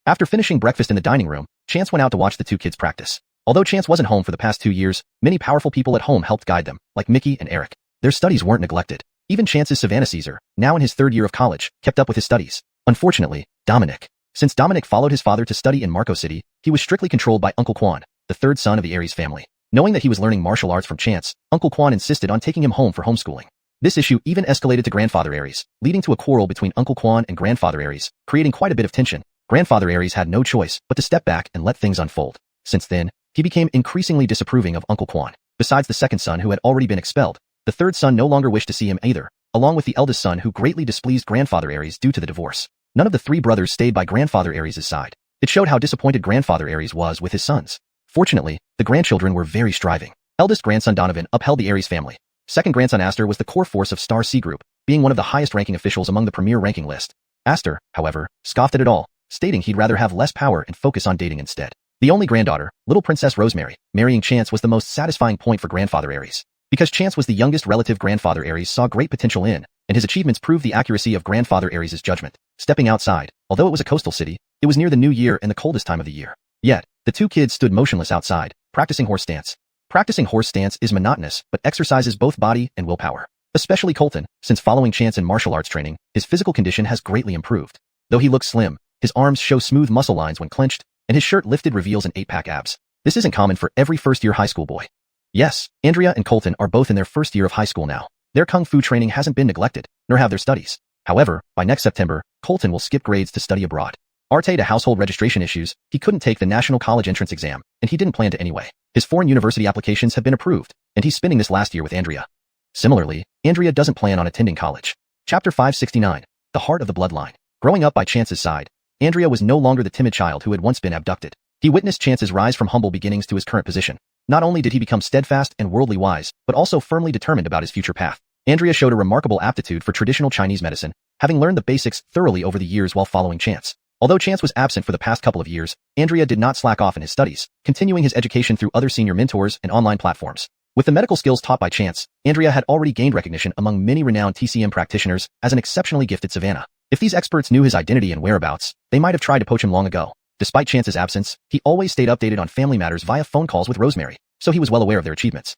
After finishing breakfast in the dining room, Chance went out to watch the 2 kids practice. Although Chance wasn't home for the past 2 years, many powerful people at home helped guide them, like Mickey and Eric. Their studies weren't neglected. Even Chance's Savannah Caesar, now in his 3rd year of college, kept up with his studies. Unfortunately, Dominic. Since Dominic followed his father to study in Marco City, he was strictly controlled by Uncle Quan, the 3rd son of the Aries family. Knowing that he was learning martial arts from Chance, Uncle Quan insisted on taking him home for homeschooling. This issue even escalated to Grandfather Aries, leading to a quarrel between Uncle Quan and Grandfather Aries, creating quite a bit of tension. Grandfather Aries had no choice but to step back and let things unfold. Since then, he became increasingly disapproving of Uncle Quan. Besides the 2nd son who had already been expelled, the 3rd son no longer wished to see him either, along with the eldest son who greatly displeased Grandfather Aries due to the divorce. None of the 3 brothers stayed by Grandfather Aries' side. It showed how disappointed Grandfather Aries was with his sons. Fortunately, the grandchildren were very striving. Eldest grandson Donovan upheld the Aries family. 2nd grandson Astor was the core force of Star C Group, being one of the highest-ranking officials among the premier ranking list. Astor, however, scoffed at it all, stating he'd rather have less power and focus on dating instead. The only granddaughter, little Princess Rosemary, marrying Chance was the most satisfying point for Grandfather Aries. Because Chance was the youngest relative Grandfather Aries saw great potential in, and his achievements proved the accuracy of Grandfather Aries' judgment. Stepping outside, although it was a coastal city, it was near the new year and the coldest time of the year. Yet, the 2 kids stood motionless outside, practicing horse stance. Practicing horse stance is monotonous, but exercises both body and willpower. Especially Colton, since following Chance in martial arts training, his physical condition has greatly improved. Though he looks slim, his arms show smooth muscle lines when clenched, and his shirt lifted reveals an 8-pack abs. This isn't common for every first-year high school boy. Yes, Andrea and Colton are both in their 1st year of high school now. Their kung fu training hasn't been neglected, nor have their studies. However, by next September, Colton will skip grades to study abroad. Arte to household registration issues, he couldn't take the National College Entrance exam, and he didn't plan to anyway. His foreign university applications have been approved, and he's spending this last year with Andrea. Similarly, Andrea doesn't plan on attending college. Chapter 569. The Heart of the Bloodline. Growing up by Chance's side, Andrea was no longer the timid child who had once been abducted. He witnessed Chance's rise from humble beginnings to his current position. Not only did he become steadfast and worldly wise, but also firmly determined about his future path. Andrea showed a remarkable aptitude for traditional Chinese medicine, having learned the basics thoroughly over the years while following Chance. Although Chance was absent for the past couple of years, Andrea did not slack off in his studies, continuing his education through other senior mentors and online platforms. With the medical skills taught by Chance, Andrea had already gained recognition among many renowned TCM practitioners as an exceptionally gifted savannah. If these experts knew his identity and whereabouts, they might have tried to poach him long ago. Despite Chance's absence, he always stayed updated on family matters via phone calls with Rosemary, so he was well aware of their achievements.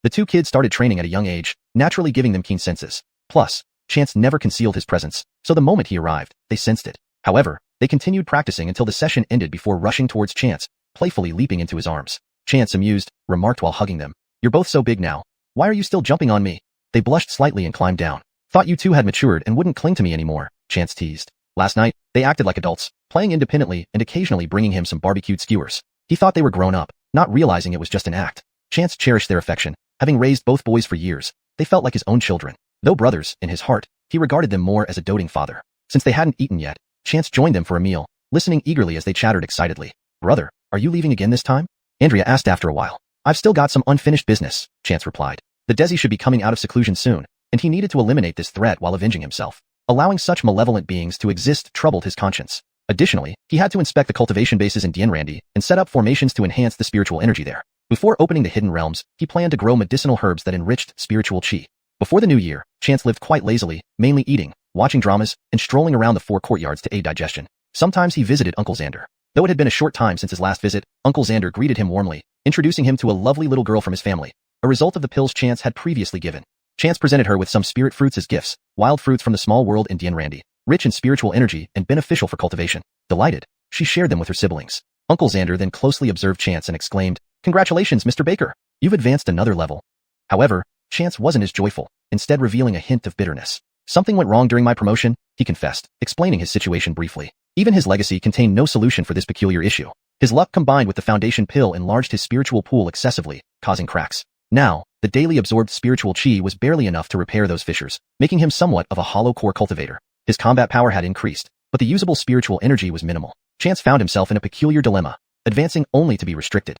The two kids started training at a young age, naturally giving them keen senses. Plus, Chance never concealed his presence, so the moment he arrived, they sensed it. However, they continued practicing until the session ended before rushing towards Chance, playfully leaping into his arms. Chance, amused, remarked while hugging them, "You're both so big now. Why are you still jumping on me?" They blushed slightly and climbed down. "Thought you two had matured and wouldn't cling to me anymore," Chance teased. Last night, they acted like adults, playing independently and occasionally bringing him some barbecued skewers. He thought they were grown up, not realizing it was just an act. Chance cherished their affection. Having raised both boys for years, they felt like his own children. Though brothers, in his heart, he regarded them more as a doting father. Since they hadn't eaten yet, Chance joined them for a meal, listening eagerly as they chattered excitedly. "Brother, are you leaving again this time?" Andrea asked after a while. "I've still got some unfinished business," Chance replied. The Desi should be coming out of seclusion soon, and he needed to eliminate this threat while avenging himself. Allowing such malevolent beings to exist troubled his conscience. Additionally, he had to inspect the cultivation bases in Dienrandi and set up formations to enhance the spiritual energy there. Before opening the hidden realms, he planned to grow medicinal herbs that enriched spiritual qi. Before the new year, Chance lived quite lazily, mainly eating, watching dramas, and strolling around the four courtyards to aid digestion. Sometimes he visited Uncle Xander. Though it had been a short time since his last visit, Uncle Xander greeted him warmly, introducing him to a lovely little girl from his family, a result of the pills Chance had previously given. Chance presented her with some spirit fruits as gifts, wild fruits from the small world in Dienrandi, rich in spiritual energy and beneficial for cultivation. Delighted, she shared them with her siblings. Uncle Xander then closely observed Chance and exclaimed, "Congratulations, Mr. Baker! You've advanced another level." However, Chance wasn't as joyful, instead revealing a hint of bitterness. "Something went wrong during my promotion," he confessed, explaining his situation briefly. Even his legacy contained no solution for this peculiar issue. His luck combined with the foundation pill enlarged his spiritual pool excessively, causing cracks. Now, the daily absorbed spiritual qi was barely enough to repair those fissures, making him somewhat of a hollow core cultivator. His combat power had increased, but the usable spiritual energy was minimal. Chance found himself in a peculiar dilemma, advancing only to be restricted.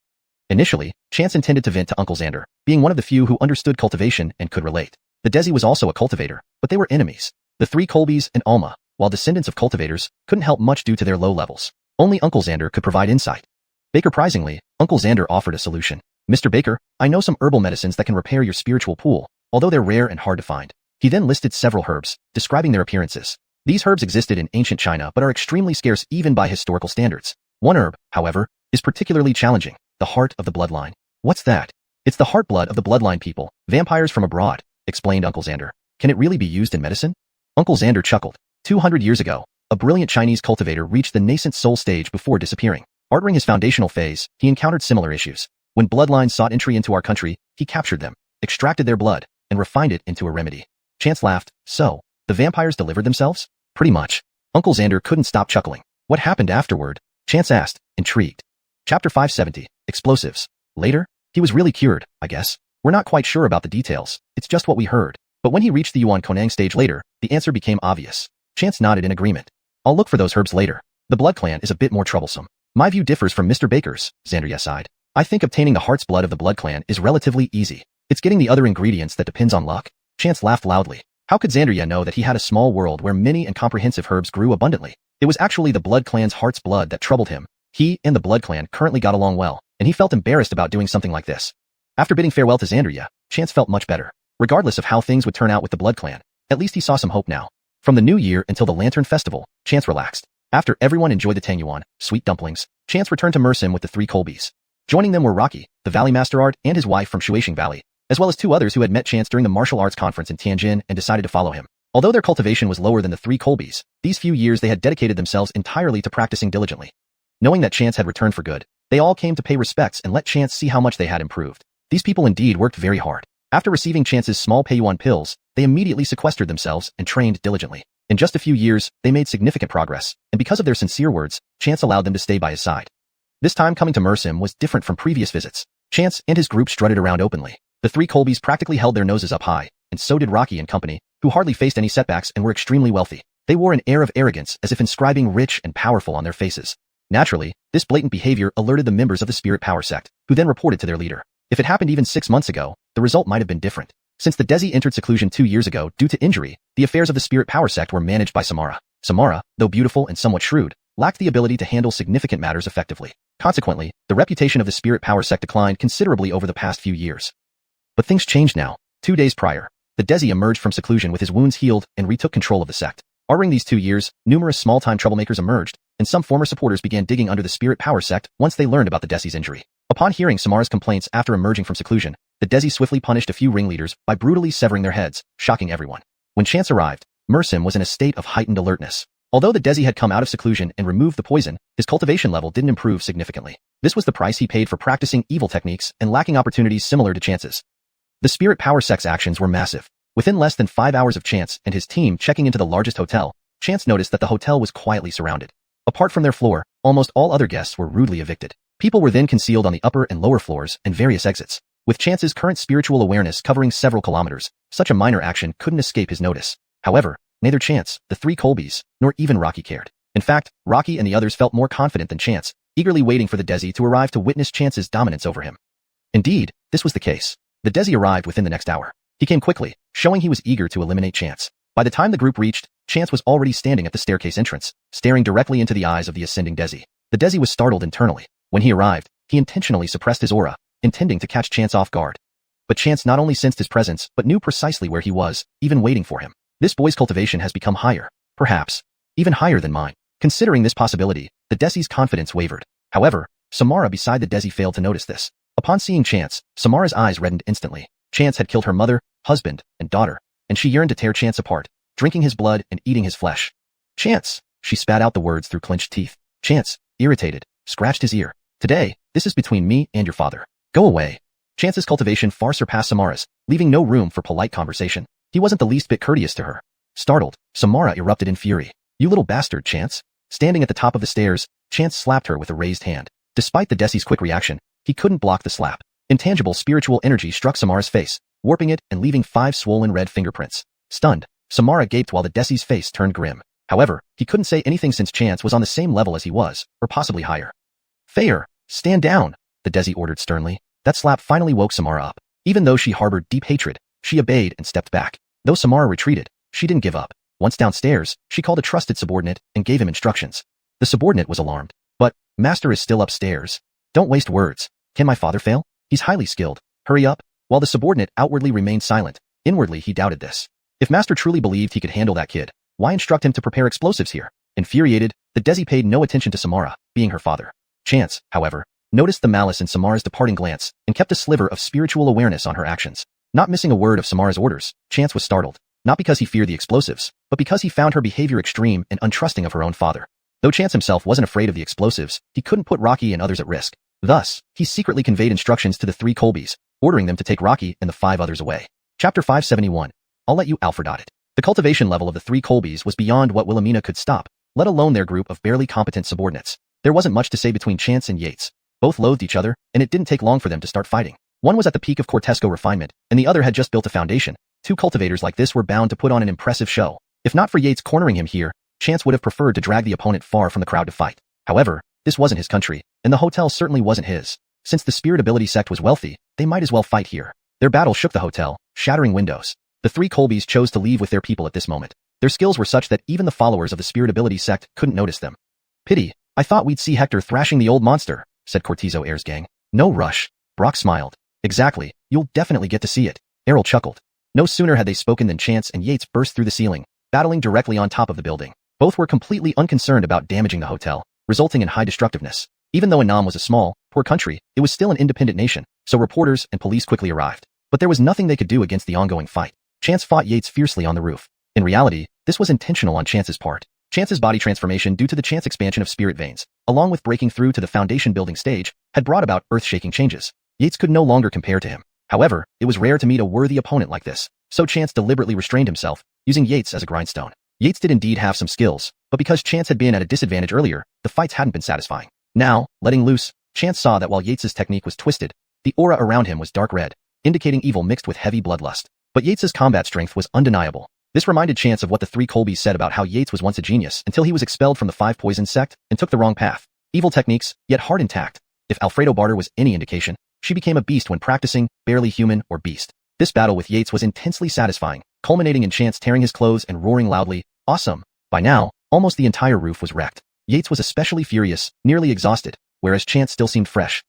Initially, Chance intended to vent to Uncle Xander, being one of the few who understood cultivation and could relate. The Desi was also a cultivator, but they were enemies. The three Colbys and Alma, while descendants of cultivators, couldn't help much due to their low levels. Only Uncle Xander could provide insight. Surprisingly, Uncle Xander offered a solution. "Mr. Baker, I know some herbal medicines that can repair your spiritual pool, although they're rare and hard to find." He then listed several herbs, describing their appearances. These herbs existed in ancient China but are extremely scarce even by historical standards. One herb, however, is particularly challenging, the heart of the bloodline. "What's that?" "It's the heart blood of the bloodline people, vampires from abroad," explained Uncle Xander. "Can it really be used in medicine?" Uncle Xander chuckled. 200 years ago, a brilliant Chinese cultivator reached the nascent soul stage before disappearing. Entering his foundational phase, he encountered similar issues. When bloodlines sought entry into our country, he captured them, extracted their blood, and refined it into a remedy. Chance laughed. "So, the vampires delivered themselves?" "Pretty much." Uncle Xander couldn't stop chuckling. "What happened afterward?" Chance asked, intrigued. Chapter 570, Explosives. Later, he was really cured, I guess. We're not quite sure about the details, it's just what we heard. But when he reached the Yuan Konang stage later, the answer became obvious. Chance nodded in agreement. "I'll look for those herbs later. The blood clan is a bit more troublesome." "My view differs from Mr. Baker's," Xander sighed. "I think obtaining the heart's blood of the blood clan is relatively easy. It's getting the other ingredients that depends on luck." Chance laughed loudly. How could Xander know that he had a small world where many and comprehensive herbs grew abundantly? It was actually the blood clan's heart's blood that troubled him. He and the blood clan currently got along well, and he felt embarrassed about doing something like this. After bidding farewell to Xander, Chance felt much better. Regardless of how things would turn out with the blood clan, at least he saw some hope now. From the new year until the Lantern Festival, Chance relaxed. After everyone enjoyed the Tangyuan, sweet dumplings, Chance returned to Mersim with the three Colbys. Joining them were Rocky, the Valley Master Art, and his wife from Shuishing Valley, as well as two others who had met Chance during the martial arts conference in Tianjin and decided to follow him. Although their cultivation was lower than the three Colbys, these few years they had dedicated themselves entirely to practicing diligently. Knowing that Chance had returned for good, they all came to pay respects and let Chance see how much they had improved. These people indeed worked very hard. After receiving Chance's small Peiyuan pills, they immediately sequestered themselves and trained diligently. In just a few years, they made significant progress, and because of their sincere words, Chance allowed them to stay by his side. This time coming to Mersim was different from previous visits. Chance and his group strutted around openly. The three Colbys practically held their noses up high, and so did Rocky and company, who hardly faced any setbacks and were extremely wealthy. They wore an air of arrogance as if inscribing rich and powerful on their faces. Naturally, this blatant behavior alerted the members of the Spirit Power Sect, who then reported to their leader. If it happened even 6 months ago, the result might have been different. Since the Desi entered seclusion 2 years ago due to injury, the affairs of the Spirit Power Sect were managed by Samara. Samara, though beautiful and somewhat shrewd, lacked the ability to handle significant matters effectively. Consequently, the reputation of the Spirit Power Sect declined considerably over the past few years. But things changed now. 2 days prior, the Desi emerged from seclusion with his wounds healed and retook control of the sect. During these 2 years, numerous small-time troublemakers emerged, and some former supporters began digging under the Spirit Power Sect once they learned about the Desi's injury. Upon hearing Samara's complaints after emerging from seclusion, the Desi swiftly punished a few ringleaders by brutally severing their heads, shocking everyone. When Chance arrived, Mersim was in a state of heightened alertness. Although the Desi had come out of seclusion and removed the poison, his cultivation level didn't improve significantly. This was the price he paid for practicing evil techniques and lacking opportunities similar to Chance's. The Spirit Power Sect's actions were massive. Within less than 5 hours of Chance and his team checking into the largest hotel, Chance noticed that the hotel was quietly surrounded. Apart from their floor, almost all other guests were rudely evicted. People were then concealed on the upper and lower floors and various exits. With Chance's current spiritual awareness covering several kilometers, such a minor action couldn't escape his notice. However, neither Chance, the three Colbys, nor even Rocky cared. In fact, Rocky and the others felt more confident than Chance, eagerly waiting for the Desi to arrive to witness Chance's dominance over him. Indeed, this was the case. The Desi arrived within the next hour. He came quickly, showing he was eager to eliminate Chance. By the time the group reached, Chance was already standing at the staircase entrance, staring directly into the eyes of the ascending Desi. The Desi was startled internally. When he arrived, he intentionally suppressed his aura, intending to catch Chance off guard. But Chance not only sensed his presence, but knew precisely where he was, even waiting for him. This boy's cultivation has become higher, perhaps even higher than mine. Considering this possibility, the Desi's confidence wavered. However, Samara beside the Desi failed to notice this. Upon seeing Chance, Samara's eyes reddened instantly. Chance had killed her mother, husband, and daughter, and she yearned to tear Chance apart, drinking his blood and eating his flesh. Chance! She spat out the words through clenched teeth. Chance, irritated, scratched his ear. Today, this is between me and your father. Go away. Chance's cultivation far surpassed Samara's, leaving no room for polite conversation. He wasn't the least bit courteous to her. Startled, Samara erupted in fury. You little bastard, Chance. Standing at the top of the stairs, Chance slapped her with a raised hand. Despite the Desi's quick reaction, he couldn't block the slap. Intangible spiritual energy struck Samara's face, warping it and leaving 5 swollen red fingerprints. Stunned, Samara gaped while the Desi's face turned grim. However, he couldn't say anything since Chance was on the same level as he was, or possibly higher. Heir, stand down, the Desi ordered sternly. That slap finally woke Samara up. Even though she harbored deep hatred, she obeyed and stepped back. Though Samara retreated, she didn't give up. Once downstairs, she called a trusted subordinate and gave him instructions. The subordinate was alarmed. But, Master is still upstairs. Don't waste words. Can my father fail? He's highly skilled. Hurry up. While the subordinate outwardly remained silent, inwardly he doubted this. If Master truly believed he could handle that kid, why instruct him to prepare explosives here? Infuriated, the Desi paid no attention to Samara, being her father. Chance, however, noticed the malice in Samara's departing glance and kept a sliver of spiritual awareness on her actions. Not missing a word of Samara's orders, Chance was startled. Not because he feared the explosives, but because he found her behavior extreme and untrusting of her own father. Though Chance himself wasn't afraid of the explosives, he couldn't put Rocky and others at risk. Thus, he secretly conveyed instructions to the 3 Colbys, ordering them to take Rocky and the 5 others away. Chapter 571. I'll let you Alfred it. The cultivation level of the 3 Colbys was beyond what Wilhelmina could stop, let alone their group of barely competent subordinates. There wasn't much to say between Chance and Yates. Both loathed each other, and it didn't take long for them to start fighting. One was at the peak of Cortesco refinement, and the other had just built a foundation. 2 cultivators like this were bound to put on an impressive show. If not for Yates cornering him here, Chance would have preferred to drag the opponent far from the crowd to fight. However, this wasn't his country, and the hotel certainly wasn't his. Since the Spirit Ability Sect was wealthy, they might as well fight here. Their battle shook the hotel, shattering windows. The 3 Colbys chose to leave with their people at this moment. Their skills were such that even the followers of the Spirit Ability Sect couldn't notice them. Pity, I thought we'd see Hector thrashing the old monster, said Cortizo Heir's gang. No rush. Brock smiled. Exactly, you'll definitely get to see it. Errol chuckled. No sooner had they spoken than Chance and Yates burst through the ceiling, battling directly on top of the building. Both were completely unconcerned about damaging the hotel, resulting in high destructiveness. Even though Annam was a small, poor country, it was still an independent nation, so reporters and police quickly arrived. But there was nothing they could do against the ongoing fight. Chance fought Yates fiercely on the roof. In reality, this was intentional on Chance's part. Chance's body transformation due to the Chance expansion of spirit veins, along with breaking through to the foundation building stage, had brought about earth-shaking changes. Yates could no longer compare to him. However, it was rare to meet a worthy opponent like this, so Chance deliberately restrained himself, using Yates as a grindstone. Yates did indeed have some skills, but because Chance had been at a disadvantage earlier, the fights hadn't been satisfying. Now, letting loose, Chance saw that while Yates's technique was twisted, the aura around him was dark red, indicating evil mixed with heavy bloodlust. But Yates's combat strength was undeniable. This reminded Chance of what the three Colbys said about how Yates was once a genius until he was expelled from the Five Poison sect and took the wrong path. Evil techniques, yet heart intact. If Alfredo Barter was any indication, she became a beast when practicing, barely human or beast. This battle with Yates was intensely satisfying, culminating in Chance tearing his clothes and roaring loudly, "Awesome!" By now, almost the entire roof was wrecked. Yates was especially furious, nearly exhausted, whereas Chance still seemed fresh.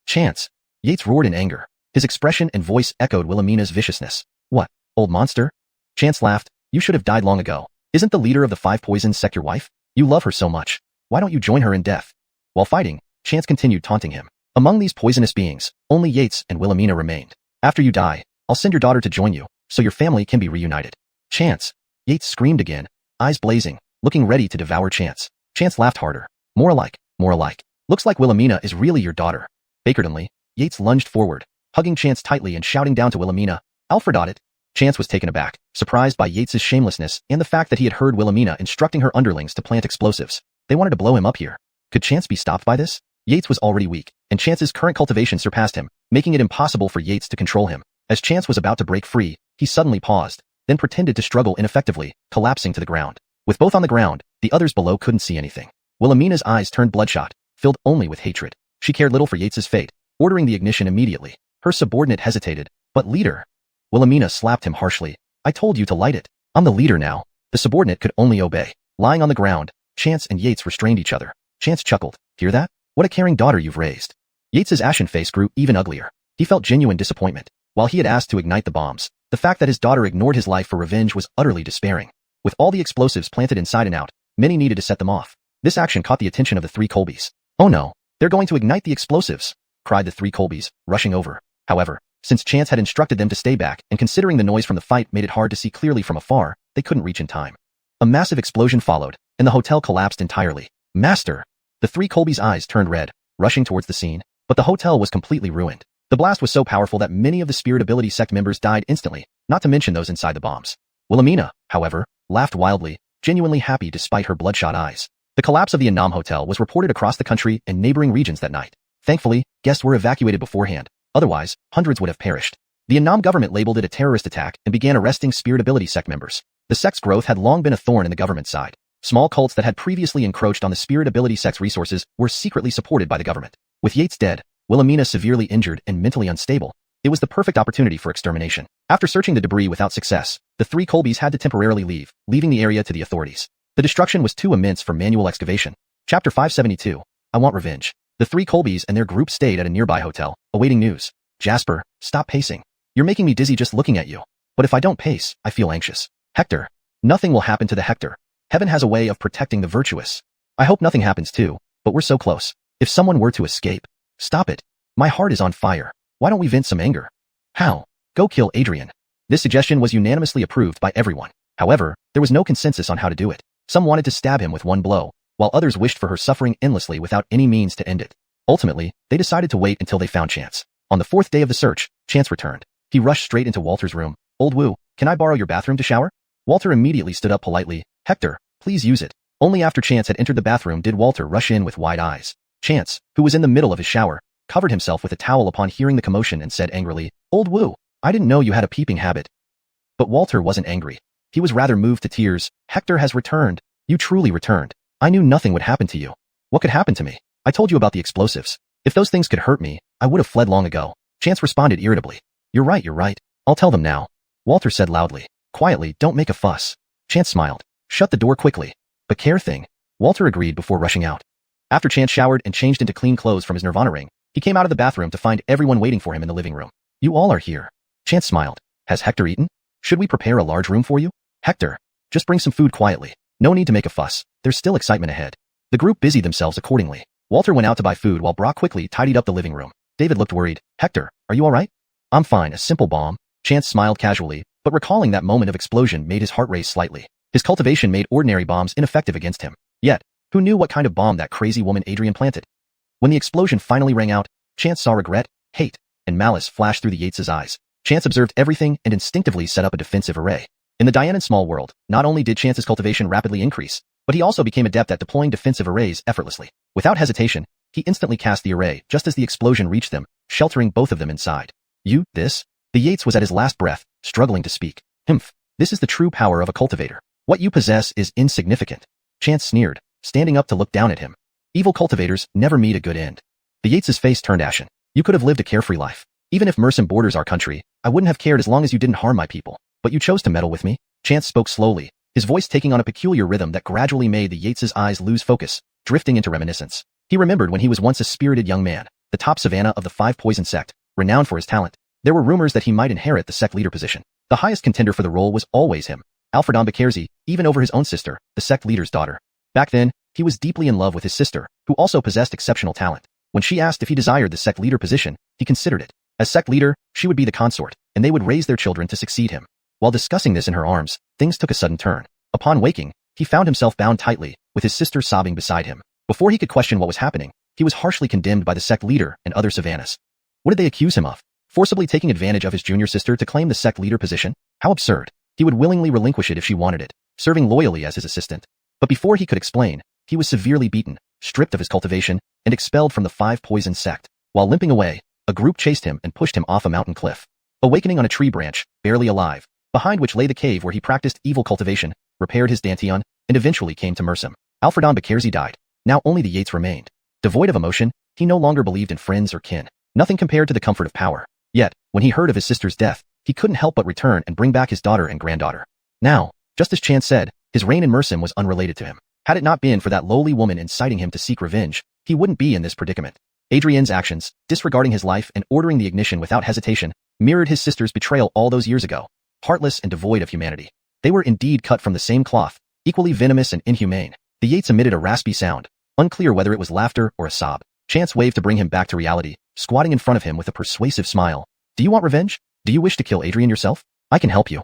"Chance!" Yates roared in anger. His expression and voice echoed Wilhelmina's viciousness. "What, old monster?" Chance laughed. "You should have died long ago. Isn't the leader of the Five Poisons sect your wife? You love her so much. Why don't you join her in death?" While fighting, Chance continued taunting him. Among these poisonous beings, only Yates and Wilhelmina remained. "After you die, I'll send your daughter to join you, so your family can be reunited." "Chance!" Yates screamed again, eyes blazing, looking ready to devour Chance. Chance laughed harder. "More alike, more alike. Looks like Wilhelmina is really your daughter." Bacardonly, Yates lunged forward, hugging Chance tightly and shouting down to Wilhelmina, "Alfredot it!" Chance was taken aback, surprised by Yates's shamelessness and the fact that he had heard Wilhelmina instructing her underlings to plant explosives. They wanted to blow him up here. Could Chance be stopped by this? Yates was already weak, and Chance's current cultivation surpassed him, making it impossible for Yates to control him. As Chance was about to break free, he suddenly paused, then pretended to struggle ineffectively, collapsing to the ground. With both on the ground, the others below couldn't see anything. Wilhelmina's eyes turned bloodshot, filled only with hatred. She cared little for Yates's fate, ordering the ignition immediately. Her subordinate hesitated. "But leader!" Wilhelmina slapped him harshly. "I told you to light it. I'm the leader now." The subordinate could only obey. Lying on the ground, Chance and Yates restrained each other. Chance chuckled. "Hear that? What a caring daughter you've raised." Yates's ashen face grew even uglier. He felt genuine disappointment. While he had asked to ignite the bombs, the fact that his daughter ignored his life for revenge was utterly despairing. With all the explosives planted inside and out, many needed to set them off. This action caught the attention of the three Colbys. "Oh no, they're going to ignite the explosives!" cried the three Colbys, rushing over. However, since Chance had instructed them to stay back and considering the noise from the fight made it hard to see clearly from afar, they couldn't reach in time. A massive explosion followed, and the hotel collapsed entirely. "Master!" The three Colbys' eyes turned red, rushing towards the scene, but the hotel was completely ruined. The blast was so powerful that many of the Spirit Ability Sect members died instantly, not to mention those inside the bombs. Wilhelmina, however, laughed wildly, genuinely happy despite her bloodshot eyes. The collapse of the Annam Hotel was reported across the country and neighboring regions that night. Thankfully, guests were evacuated beforehand, otherwise, hundreds would have perished. The Annam government labeled it a terrorist attack and began arresting Spirit Ability Sect members. The sect's growth had long been a thorn in the government side. Small cults that had previously encroached on the Spirit Ability Sect's resources were secretly supported by the government. With Yates dead, Wilhelmina severely injured and mentally unstable, it was the perfect opportunity for extermination. After searching the debris without success, the three Colbys had to temporarily leave, leaving the area to the authorities. The destruction was too immense for manual excavation. Chapter 572. I Want Revenge. The three Colbys and their group stayed at a nearby hotel, awaiting news. "Jasper, stop pacing. You're making me dizzy just looking at you. But if I don't pace, I feel anxious." "Hector." "Nothing will happen to the Hector. Heaven has a way of protecting the virtuous. I hope nothing happens too, but we're so close. If someone were to escape." "Stop it. My heart is on fire. Why don't we vent some anger?" "How?" "Go kill Adrian." This suggestion was unanimously approved by everyone. However, there was no consensus on how to do it. Some wanted to stab him with one blow, while others wished for her suffering endlessly without any means to end it. Ultimately, they decided to wait until they found Chance. On the fourth day of the search, Chance returned. He rushed straight into Walter's room. "Old Woo, can I borrow your bathroom to shower?" Walter immediately stood up politely. "Hector, please use it." Only after Chance had entered the bathroom did Walter rush in with wide eyes. Chance, who was in the middle of his shower, covered himself with a towel upon hearing the commotion and said angrily, "Old Woo, I didn't know you had a peeping habit." But Walter wasn't angry. He was rather moved to tears. "Hector has returned. You truly returned. I knew nothing would happen to you." "What could happen to me? I told you about the explosives. If those things could hurt me, I would have fled long ago." Chance responded irritably. You're right. I'll tell them now." Walter said loudly. "Quietly, don't make a fuss." Chance smiled. "Shut the door quickly." "But care thing." Walter agreed before rushing out. After Chance showered and changed into clean clothes from his Nirvana ring, he came out of the bathroom to find everyone waiting for him in the living room. "You all are here." Chance smiled. "Has Hector eaten? Should we prepare a large room for you?" "Hector, just bring some food quietly. No need to make a fuss. There's still excitement ahead." The group busied themselves accordingly. Walter went out to buy food while Brock quickly tidied up the living room. David looked worried. "Hector, are you alright?" "I'm fine, a simple bomb." Chance smiled casually, but recalling that moment of explosion made his heart race slightly. His cultivation made ordinary bombs ineffective against him. Yet, who knew what kind of bomb that crazy woman Adrian planted? When the explosion finally rang out, Chance saw regret, hate, and malice flash through the Yates' eyes. Chance observed everything and instinctively set up a defensive array. In the Dianan small world, not only did Chance's cultivation rapidly increase, but he also became adept at deploying defensive arrays effortlessly. Without hesitation, he instantly cast the array just as the explosion reached them, sheltering both of them inside. This? The Yates was at his last breath, struggling to speak. Humph. This is the true power of a cultivator. What you possess is insignificant. Chance sneered, standing up to look down at him. Evil cultivators never meet a good end. The Yates' face turned ashen. You could have lived a carefree life. Even if Mercem borders our country, I wouldn't have cared as long as you didn't harm my people. But you chose to meddle with me. Chance spoke slowly, his voice taking on a peculiar rhythm that gradually made the Yates' eyes lose focus, drifting into reminiscence. He remembered when he was once a spirited young man, the top savannah of the Five Poison Sect, renowned for his talent. There were rumors that he might inherit the sect leader position. The highest contender for the role was always him, Alfredon Bekerzi, even over his own sister, the sect leader's daughter. Back then, he was deeply in love with his sister, who also possessed exceptional talent. When she asked if he desired the sect leader position, he considered it. As sect leader, she would be the consort, and they would raise their children to succeed him. While discussing this in her arms, things took a sudden turn. Upon waking, he found himself bound tightly, with his sister sobbing beside him. Before he could question what was happening, he was harshly condemned by the sect leader and other savannas. What did they accuse him of? Forcibly taking advantage of his junior sister to claim the sect leader position? How absurd. He would willingly relinquish it if she wanted it, serving loyally as his assistant. But before he could explain, he was severely beaten, stripped of his cultivation, and expelled from the Five Poison Sect. While limping away, a group chased him and pushed him off a mountain cliff. Awakening on a tree branch, barely alive, behind which lay the cave where he practiced evil cultivation, repaired his dantian, and eventually came to Mercem. Alfredon Bekerzi died. Now only the Yates remained. Devoid of emotion, he no longer believed in friends or kin. Nothing compared to the comfort of power. Yet, when he heard of his sister's death, he couldn't help but return and bring back his daughter and granddaughter. Now, just as Chance said, his reign in Mercem was unrelated to him. Had it not been for that lowly woman inciting him to seek revenge, he wouldn't be in this predicament. Adrienne's actions, disregarding his life and ordering the ignition without hesitation, mirrored his sister's betrayal all those years ago. Heartless and devoid of humanity. They were indeed cut from the same cloth, equally venomous and inhumane. The Yates emitted a raspy sound, unclear whether it was laughter or a sob. Chance waved to bring him back to reality, squatting in front of him with a persuasive smile. Do you want revenge? Do you wish to kill Adrienne yourself? I can help you.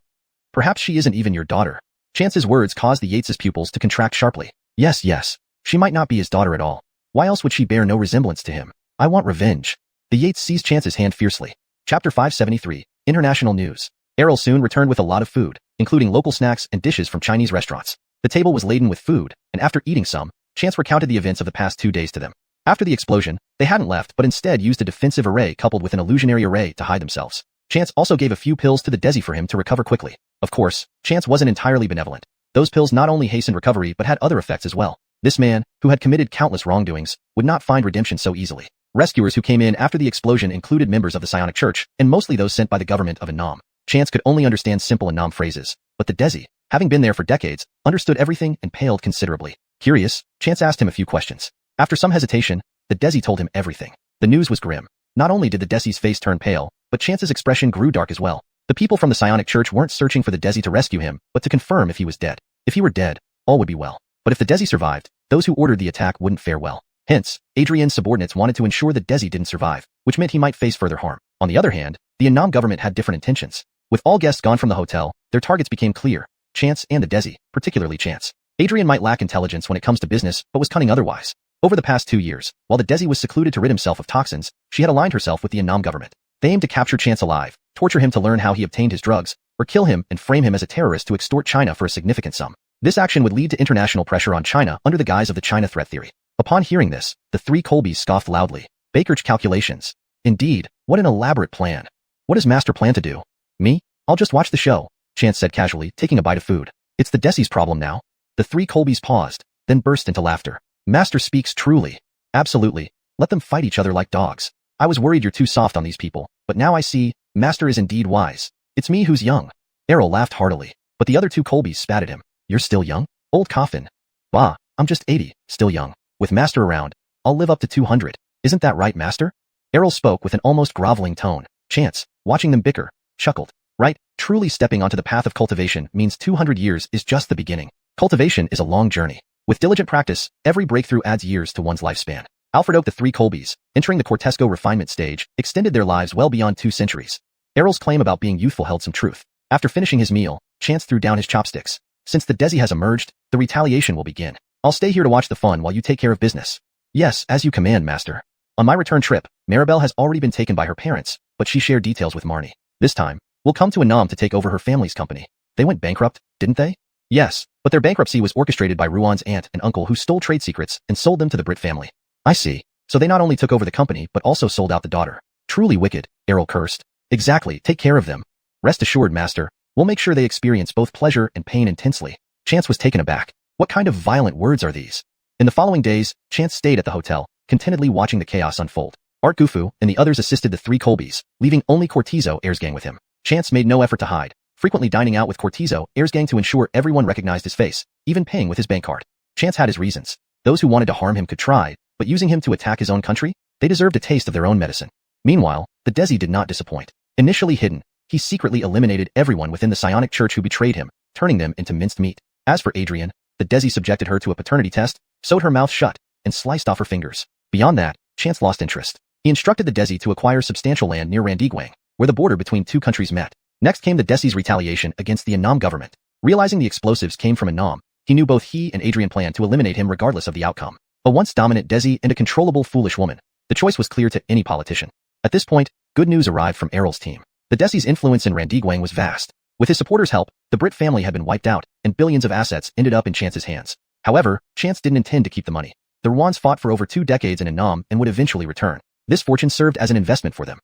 Perhaps she isn't even your daughter. Chance's words caused the Yates' pupils to contract sharply. Yes. She might not be his daughter at all. Why else would she bear no resemblance to him? I want revenge. The Yates seized Chance's hand fiercely. Chapter 573, International News. Errol soon returned with a lot of food, including local snacks and dishes from Chinese restaurants. The table was laden with food, and after eating some, Chance recounted the events of the past 2 days to them. After the explosion, they hadn't left but instead used a defensive array coupled with an illusionary array to hide themselves. Chance also gave a few pills to the Desi for him to recover quickly. Of course, Chance wasn't entirely benevolent. Those pills not only hastened recovery but had other effects as well. This man, who had committed countless wrongdoings, would not find redemption so easily. Rescuers who came in after the explosion included members of the Psionic Church, and mostly those sent by the government of Annam. Chance could only understand simple Annam phrases, but the Desi, having been there for decades, understood everything and paled considerably. Curious, Chance asked him a few questions. After some hesitation, the Desi told him everything. The news was grim. Not only did the Desi's face turn pale, but Chance's expression grew dark as well. The people from the Psionic Church weren't searching for the Desi to rescue him, but to confirm if he was dead. If he were dead, all would be well. But if the Desi survived, those who ordered the attack wouldn't fare well. Hence, Adrienne's subordinates wanted to ensure the Desi didn't survive, which meant he might face further harm. On the other hand, the Annam government had different intentions. With all guests gone from the hotel, their targets became clear. Chance and the Desi, particularly Chance. Adrienne might lack intelligence when it comes to business, but was cunning otherwise. Over the past 2 years, while the Desi was secluded to rid himself of toxins, she had aligned herself with the Annam government. They aimed to capture Chance alive, torture him to learn how he obtained his drugs, or kill him and frame him as a terrorist to extort China for a significant sum. This action would lead to international pressure on China under the guise of the China threat theory. Upon hearing this, the three Colbys scoffed loudly. Baker's calculations. Indeed, what an elaborate plan. What does Master plan to do? Me? I'll just watch the show, Chance said casually, taking a bite of food. It's the Desi's problem now. The three Colbys paused, then burst into laughter. Master speaks truly. Absolutely. Let them fight each other like dogs. I was worried you're too soft on these people, but now I see, Master is indeed wise. It's me who's young. Errol laughed heartily, but the other two Colbys spat at him. You're still young? Old coffin. Bah, I'm just 80, still young. With Master around, I'll live up to 200. Isn't that right, Master? Errol spoke with an almost groveling tone. Chance, watching them bicker, chuckled. Right, truly stepping onto the path of cultivation means 200 years is just the beginning. Cultivation is a long journey. With diligent practice, every breakthrough adds years to one's lifespan. Alfred Oak, the three Colbys, entering the Cortesco refinement stage, extended their lives well beyond 2 centuries. Errol's claim about being youthful held some truth. After finishing his meal, Chance threw down his chopsticks. Since the Desi has emerged, the retaliation will begin. I'll stay here to watch the fun while you take care of business. Yes, as you command, Master. On my return trip, Maribel has already been taken by her parents, but she shared details with Marnie. This time, we'll come to Annam to take over her family's company. They went bankrupt, didn't they? Yes, but their bankruptcy was orchestrated by Ruan's aunt and uncle who stole trade secrets and sold them to the Brit family. I see. So they not only took over the company but also sold out the daughter. Truly wicked, Errol cursed. Exactly, take care of them. Rest assured, master, we'll make sure they experience both pleasure and pain intensely. Chance was taken aback. What kind of violent words are these? In the following days, Chance stayed at the hotel, contentedly watching the chaos unfold. Art Gufu and the others assisted the three Colbys, leaving only Cortizo Heir's gang with him. Chance made no effort to hide, frequently dining out with Cortizo Heir's gang to ensure everyone recognized his face, even paying with his bank card. Chance had his reasons. Those who wanted to harm him could try, but using him to attack his own country? They deserved a taste of their own medicine. Meanwhile, the Desi did not disappoint. Initially hidden, he secretly eliminated everyone within the Psionic Church who betrayed him, turning them into minced meat. As for Adrian, the Desi subjected her to a paternity test, sewed her mouth shut, and sliced off her fingers. Beyond that, Chance lost interest. He instructed the Desi to acquire substantial land near Randigwang, where the border between two countries met. Next came the Desi's retaliation against the Annam government. Realizing the explosives came from Annam, he knew both he and Adrian planned to eliminate him regardless of the outcome. A once dominant Desi and a controllable foolish woman. The choice was clear to any politician. At this point, good news arrived from Errol's team. The Desi's influence in Randigwang was vast. With his supporters' help, the Brit family had been wiped out, and billions of assets ended up in Chance's hands. However, Chance didn't intend to keep the money. The Rwans fought for over 2 decades in Annam and would eventually return. This fortune served as an investment for them.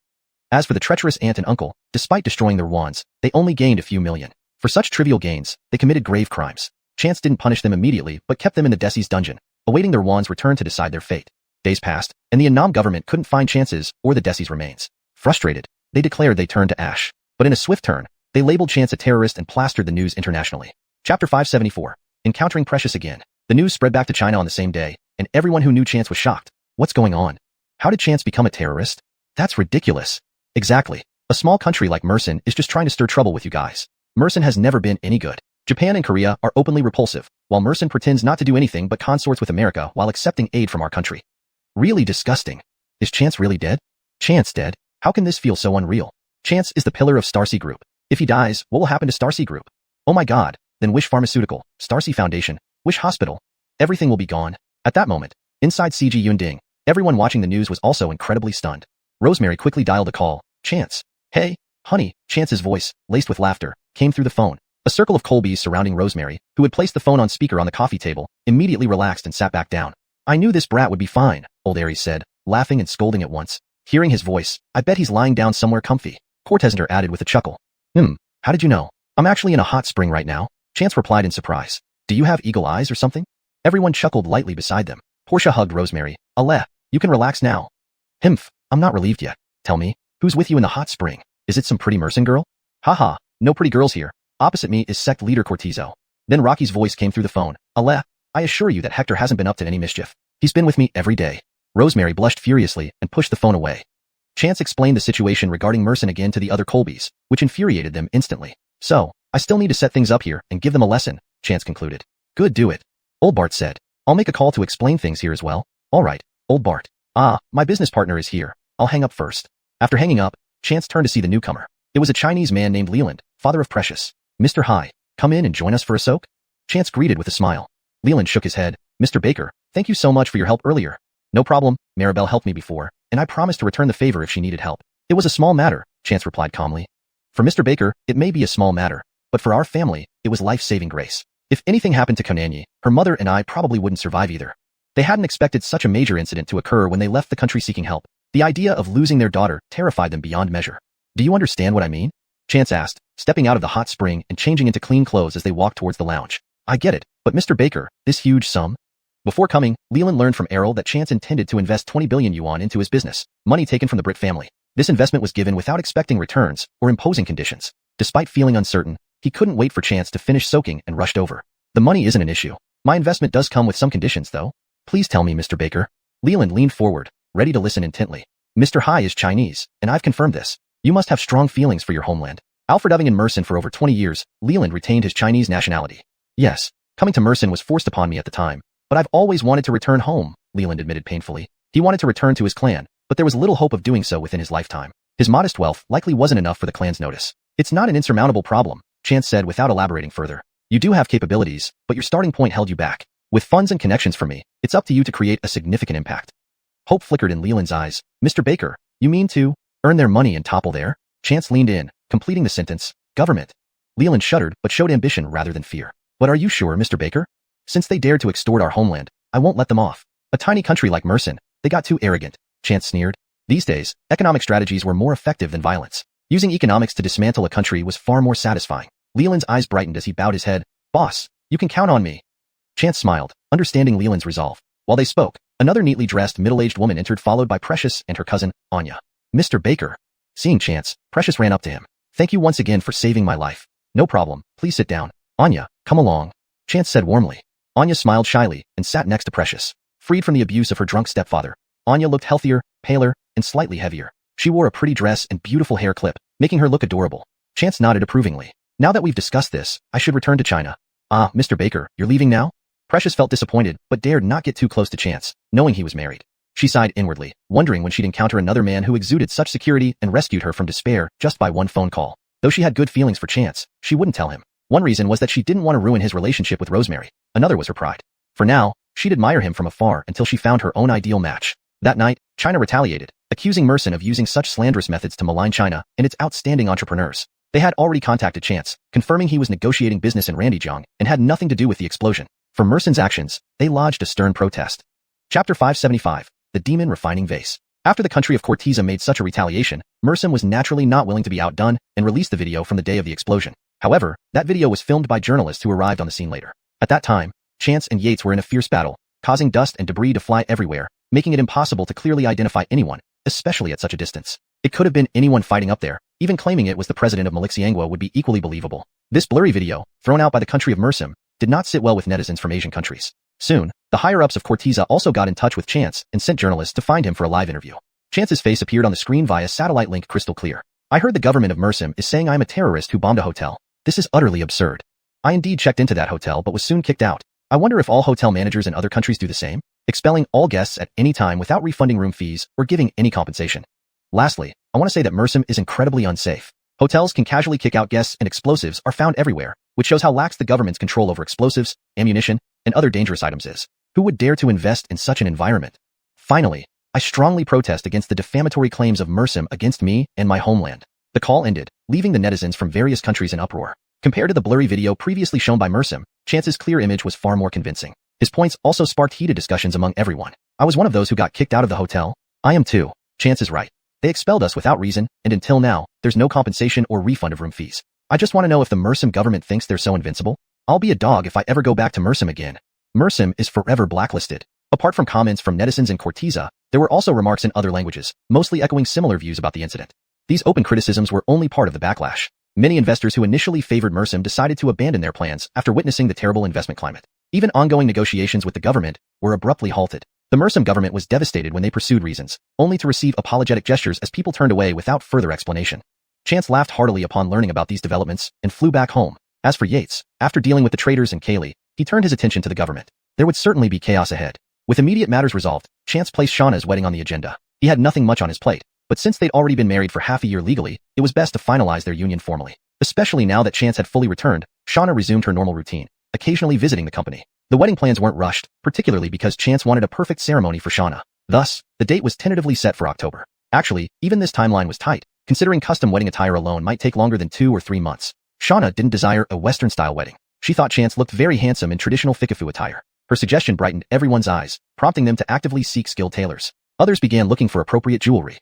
As for the treacherous aunt and uncle, despite destroying the Rwans, they only gained a few million. For such trivial gains, they committed grave crimes. Chance didn't punish them immediately but kept them in the Desi's dungeon, awaiting the Rwans' return to decide their fate. Days passed, and the Annam government couldn't find Chance's or the Desi's remains. Frustrated, they declared they turned to ash. But in a swift turn, they labeled Chance a terrorist and plastered the news internationally. Chapter 574. Encountering Precious again. The news spread back to China on the same day, and everyone who knew Chance was shocked. What's going on? How did Chance become a terrorist? That's ridiculous. Exactly. A small country like Mersin is just trying to stir trouble with you guys. Mersin has never been any good. Japan and Korea are openly repulsive, while Mersin pretends not to do anything but consorts with America while accepting aid from our country. Really disgusting. Is Chance really dead? Chance dead? How can this feel so unreal? Chance is the pillar of Starsea Group. If he dies, what will happen to Starsea Group? Oh my god, then Wish Pharmaceutical, Starsea Foundation, Wish Hospital. Everything will be gone. At that moment, inside CG Yunding, everyone watching the news was also incredibly stunned. Rosemary quickly dialed a call. Chance. Hey, honey, Chance's voice, laced with laughter, came through the phone. A circle of Colbys surrounding Rosemary, who had placed the phone on speaker on the coffee table, immediately relaxed and sat back down. I knew this brat would be fine, old Aries said, laughing and scolding at once. Hearing his voice, I bet he's lying down somewhere comfy. Cortesner added with a chuckle. How did you know? I'm actually in a hot spring right now. Chance replied in surprise. Do you have eagle eyes or something? Everyone chuckled lightly beside them. Portia hugged Rosemary. Aleh, you can relax now. I'm not relieved yet. Tell me, who's with you in the hot spring? Is it some pretty Mersin girl? Haha, no pretty girls here. Opposite me is sect leader Cortizo. Then Rocky's voice came through the phone. Aleh, I assure you that Hector hasn't been up to any mischief. He's been with me every day. Rosemary blushed furiously and pushed the phone away. Chance explained the situation regarding Mersin again to the other Colbys, which infuriated them instantly. So, I still need to set things up here and give them a lesson, Chance concluded. Good, do it. Old Bart said. I'll make a call to explain things here as well. Alright, Old Bart. My business partner is here. I'll hang up first. After hanging up, Chance turned to see the newcomer. It was a Chinese man named Leland, father of Precious. Mr. Hai, come in and join us for a soak? Chance greeted with a smile. Leland shook his head. Mr. Baker, thank you so much for your help earlier. No problem, Maribel helped me before, and I promised to return the favor if she needed help. It was a small matter, Chance replied calmly. For Mr. Baker, it may be a small matter, but for our family, it was life-saving grace. If anything happened to Konanyi, her mother and I probably wouldn't survive either. They hadn't expected such a major incident to occur when they left the country seeking help. The idea of losing their daughter terrified them beyond measure. Do you understand what I mean? Chance asked, stepping out of the hot spring and changing into clean clothes as they walked towards the lounge. I get it, but Mr. Baker, this huge sum? Before coming, Leland learned from Errol that Chance intended to invest 20 billion yuan into his business, money taken from the Brit family. This investment was given without expecting returns or imposing conditions. Despite feeling uncertain, he couldn't wait for Chance to finish soaking and rushed over. The money isn't an issue. My investment does come with some conditions though. Please tell me, Mr. Baker. Leland leaned forward, ready to listen intently. Mr. Hai is Chinese, and I've confirmed this. You must have strong feelings for your homeland. Alfredoving in Mersin for over 20 years, Leland retained his Chinese nationality. Yes, coming to Mersin was forced upon me at the time, but I've always wanted to return home, Leland admitted painfully. He wanted to return to his clan, but there was little hope of doing so within his lifetime. His modest wealth likely wasn't enough for the clan's notice. It's not an insurmountable problem, Chance said without elaborating further. You do have capabilities, but your starting point held you back. With funds and connections from me, it's up to you to create a significant impact. Hope flickered in Leland's eyes. Mr. Baker, you mean to earn their money and topple their? Chance leaned in, completing the sentence. Government. Leland shuddered but showed ambition rather than fear. But are you sure, Mr. Baker? Since they dared to extort our homeland, I won't let them off. A tiny country like Mersin, they got too arrogant, Chance sneered. These days, economic strategies were more effective than violence. Using economics to dismantle a country was far more satisfying. Leland's eyes brightened as he bowed his head. Boss, you can count on me. Chance smiled, understanding Leland's resolve. While they spoke, another neatly dressed middle-aged woman entered, followed by Precious and her cousin, Anya. Mr. Baker. Seeing Chance, Precious ran up to him. Thank you once again for saving my life. No problem, please sit down. Anya, come along. Chance said warmly. Anya smiled shyly and sat next to Precious. Freed from the abuse of her drunk stepfather, Anya looked healthier, paler, and slightly heavier. She wore a pretty dress and beautiful hair clip, making her look adorable. Chance nodded approvingly. Now that we've discussed this, I should return to China. Ah, Mr. Baker, you're leaving now? Precious felt disappointed, but dared not get too close to Chance, knowing he was married. She sighed inwardly, wondering when she'd encounter another man who exuded such security and rescued her from despair just by one phone call. Though she had good feelings for Chance, she wouldn't tell him. One reason was that she didn't want to ruin his relationship with Rosemary. Another was her pride. For now, she'd admire him from afar until she found her own ideal match. That night, China retaliated, accusing Mersin of using such slanderous methods to malign China and its outstanding entrepreneurs. They had already contacted Chance, confirming he was negotiating business in Randyjiang and had nothing to do with the explosion. For Mersin's actions, they lodged a stern protest. Chapter 575, The Demon Refining Vase. After the country of Corteza made such a retaliation, Mersin was naturally not willing to be outdone and released the video from the day of the explosion. However, that video was filmed by journalists who arrived on the scene later. At that time, Chance and Yates were in a fierce battle, causing dust and debris to fly everywhere, making it impossible to clearly identify anyone, especially at such a distance. It could have been anyone fighting up there. Even claiming it was the president of Malixiangua would be equally believable. This blurry video, thrown out by the country of Mersin, did not sit well with netizens from Asian countries. Soon, the higher-ups of Corteza also got in touch with Chance and sent journalists to find him for a live interview. Chance's face appeared on the screen via satellite link crystal clear. I heard the government of Mersin is saying I'm a terrorist who bombed a hotel. This is utterly absurd. I indeed checked into that hotel but was soon kicked out. I wonder if all hotel managers in other countries do the same, expelling all guests at any time without refunding room fees or giving any compensation. Lastly, I want to say that Mersin is incredibly unsafe. Hotels can casually kick out guests and explosives are found everywhere, which shows how lax the government's control over explosives, ammunition, and other dangerous items is. Who would dare to invest in such an environment? Finally, I strongly protest against the defamatory claims of Mersin against me and my homeland. The call ended, leaving the netizens from various countries in uproar. Compared to the blurry video previously shown by Mersin, Chance's clear image was far more convincing. His points also sparked heated discussions among everyone. I was one of those who got kicked out of the hotel. I am too. Chance is right. They expelled us without reason, and until now, there's no compensation or refund of room fees. I just want to know if the Mersin government thinks they're so invincible. I'll be a dog if I ever go back to Mersin again. Mersin is forever blacklisted. Apart from comments from netizens in Corteza, there were also remarks in other languages, mostly echoing similar views about the incident. These open criticisms were only part of the backlash. Many investors who initially favored Mersin decided to abandon their plans after witnessing the terrible investment climate. Even ongoing negotiations with the government were abruptly halted. The Mersin government was devastated when they pursued reasons, only to receive apologetic gestures as people turned away without further explanation. Chance laughed heartily upon learning about these developments and flew back home. As for Yates, after dealing with the traders and Kaylee, he turned his attention to the government. There would certainly be chaos ahead. With immediate matters resolved, Chance placed Shauna's wedding on the agenda. He had nothing much on his plate, but since they'd already been married for half a year legally, it was best to finalize their union formally. Especially now that Chance had fully returned, Shauna resumed her normal routine, occasionally visiting the company. The wedding plans weren't rushed, particularly because Chance wanted a perfect ceremony for Shauna. Thus, the date was tentatively set for October. Actually, even this timeline was tight, considering custom wedding attire alone might take longer than 2 or 3 months. Shauna didn't desire a Western-style wedding. She thought Chance looked very handsome in traditional Fikafu attire. Her suggestion brightened everyone's eyes, prompting them to actively seek skilled tailors. Others began looking for appropriate jewelry.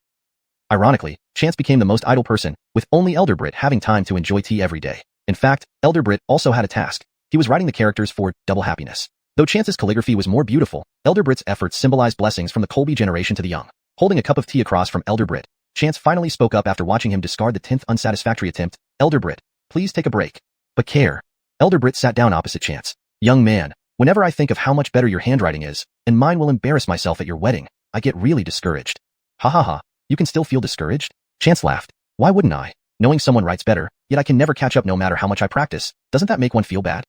Ironically, Chance became the most idle person, with only Elder Brit having time to enjoy tea every day. In fact, Elder Brit also had a task. He was writing the characters for Double Happiness. Though Chance's calligraphy was more beautiful, Elder Brit's efforts symbolized blessings from the Colby generation to the young. Holding a cup of tea across from Elder Brit, Chance finally spoke up after watching him discard the 10th unsatisfactory attempt. Elder Brit, please take a break. But care. Elder Brit sat down opposite Chance. Young man, whenever I think of how much better your handwriting is, and mine will embarrass myself at your wedding, I get really discouraged. Ha ha ha, you can still feel discouraged? Chance laughed. Why wouldn't I? Knowing someone writes better, yet I can never catch up no matter how much I practice, doesn't that make one feel bad?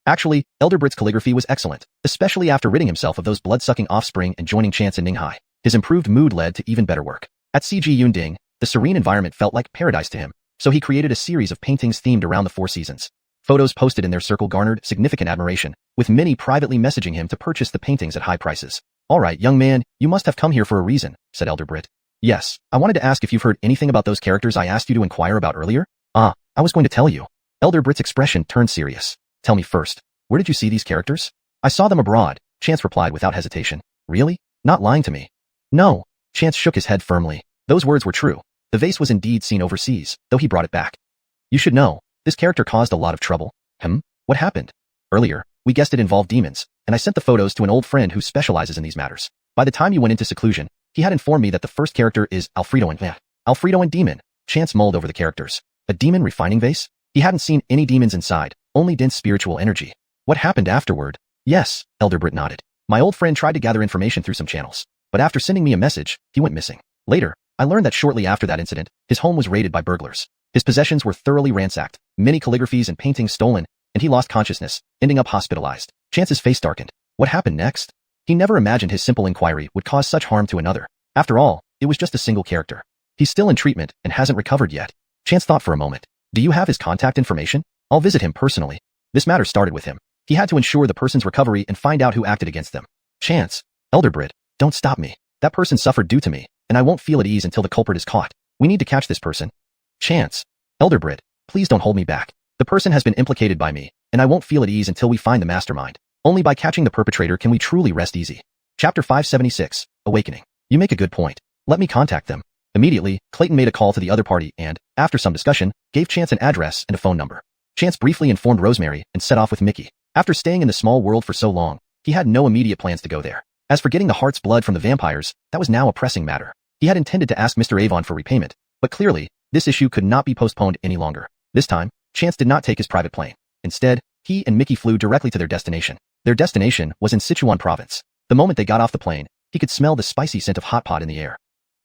Actually, Elder Brit's calligraphy was excellent, especially after ridding himself of those blood-sucking offspring and joining Chance in Ninghai. His improved mood led to even better work. At CG Yunding, the serene environment felt like paradise to him, so he created a series of paintings themed around the 4 seasons. Photos posted in their circle garnered significant admiration, with many privately messaging him to purchase the paintings at high prices. All right, young man, you must have come here for a reason, said Elder Brit. Yes, I wanted to ask if you've heard anything about those characters I asked you to inquire about earlier? I was going to tell you. Elder Brit's expression turned serious. Tell me first, where did you see these characters? I saw them abroad, Chance replied without hesitation. Really? Not lying to me? No. Chance shook his head firmly. Those words were true. The vase was indeed seen overseas, though he brought it back. You should know, this character caused a lot of trouble. What happened? Earlier, we guessed it involved demons, and I sent the photos to an old friend who specializes in these matters. By the time you went into seclusion, he had informed me that the first character is Alfredo and Demon. Chance mulled over the characters. A demon refining vase? He hadn't seen any demons inside, only dense spiritual energy. What happened afterward? Yes, Elder Brit nodded. My old friend tried to gather information through some channels, but after sending me a message, he went missing. Later, I learned that shortly after that incident, his home was raided by burglars. His possessions were thoroughly ransacked, many calligraphies and paintings stolen, and he lost consciousness, ending up hospitalized. Chance's face darkened. What happened next? He never imagined his simple inquiry would cause such harm to another. After all, it was just a single character. He's still in treatment and hasn't recovered yet. Chance thought for a moment. Do you have his contact information? I'll visit him personally. This matter started with him. He had to ensure the person's recovery and find out who acted against them. Chance, Elder Brit, don't stop me. That person suffered due to me, and I won't feel at ease until the culprit is caught. We need to catch this person. Chance, Elder Brit, please don't hold me back. The person has been implicated by me, and I won't feel at ease until we find the mastermind. Only by catching the perpetrator can we truly rest easy. Chapter 576, Awakening. You make a good point. Let me contact them. Immediately, Clayton made a call to the other party and, after some discussion, gave Chance an address and a phone number. Chance briefly informed Rosemary and set off with Mickey. After staying in the small world for so long, he had no immediate plans to go there. As for getting the heart's blood from the vampires, that was now a pressing matter. He had intended to ask Mr. Avon for repayment, but clearly, this issue could not be postponed any longer. This time, Chance did not take his private plane. Instead, he and Mickey flew directly to their destination. Their destination was in Sichuan province. The moment they got off the plane, he could smell the spicy scent of hot pot in the air.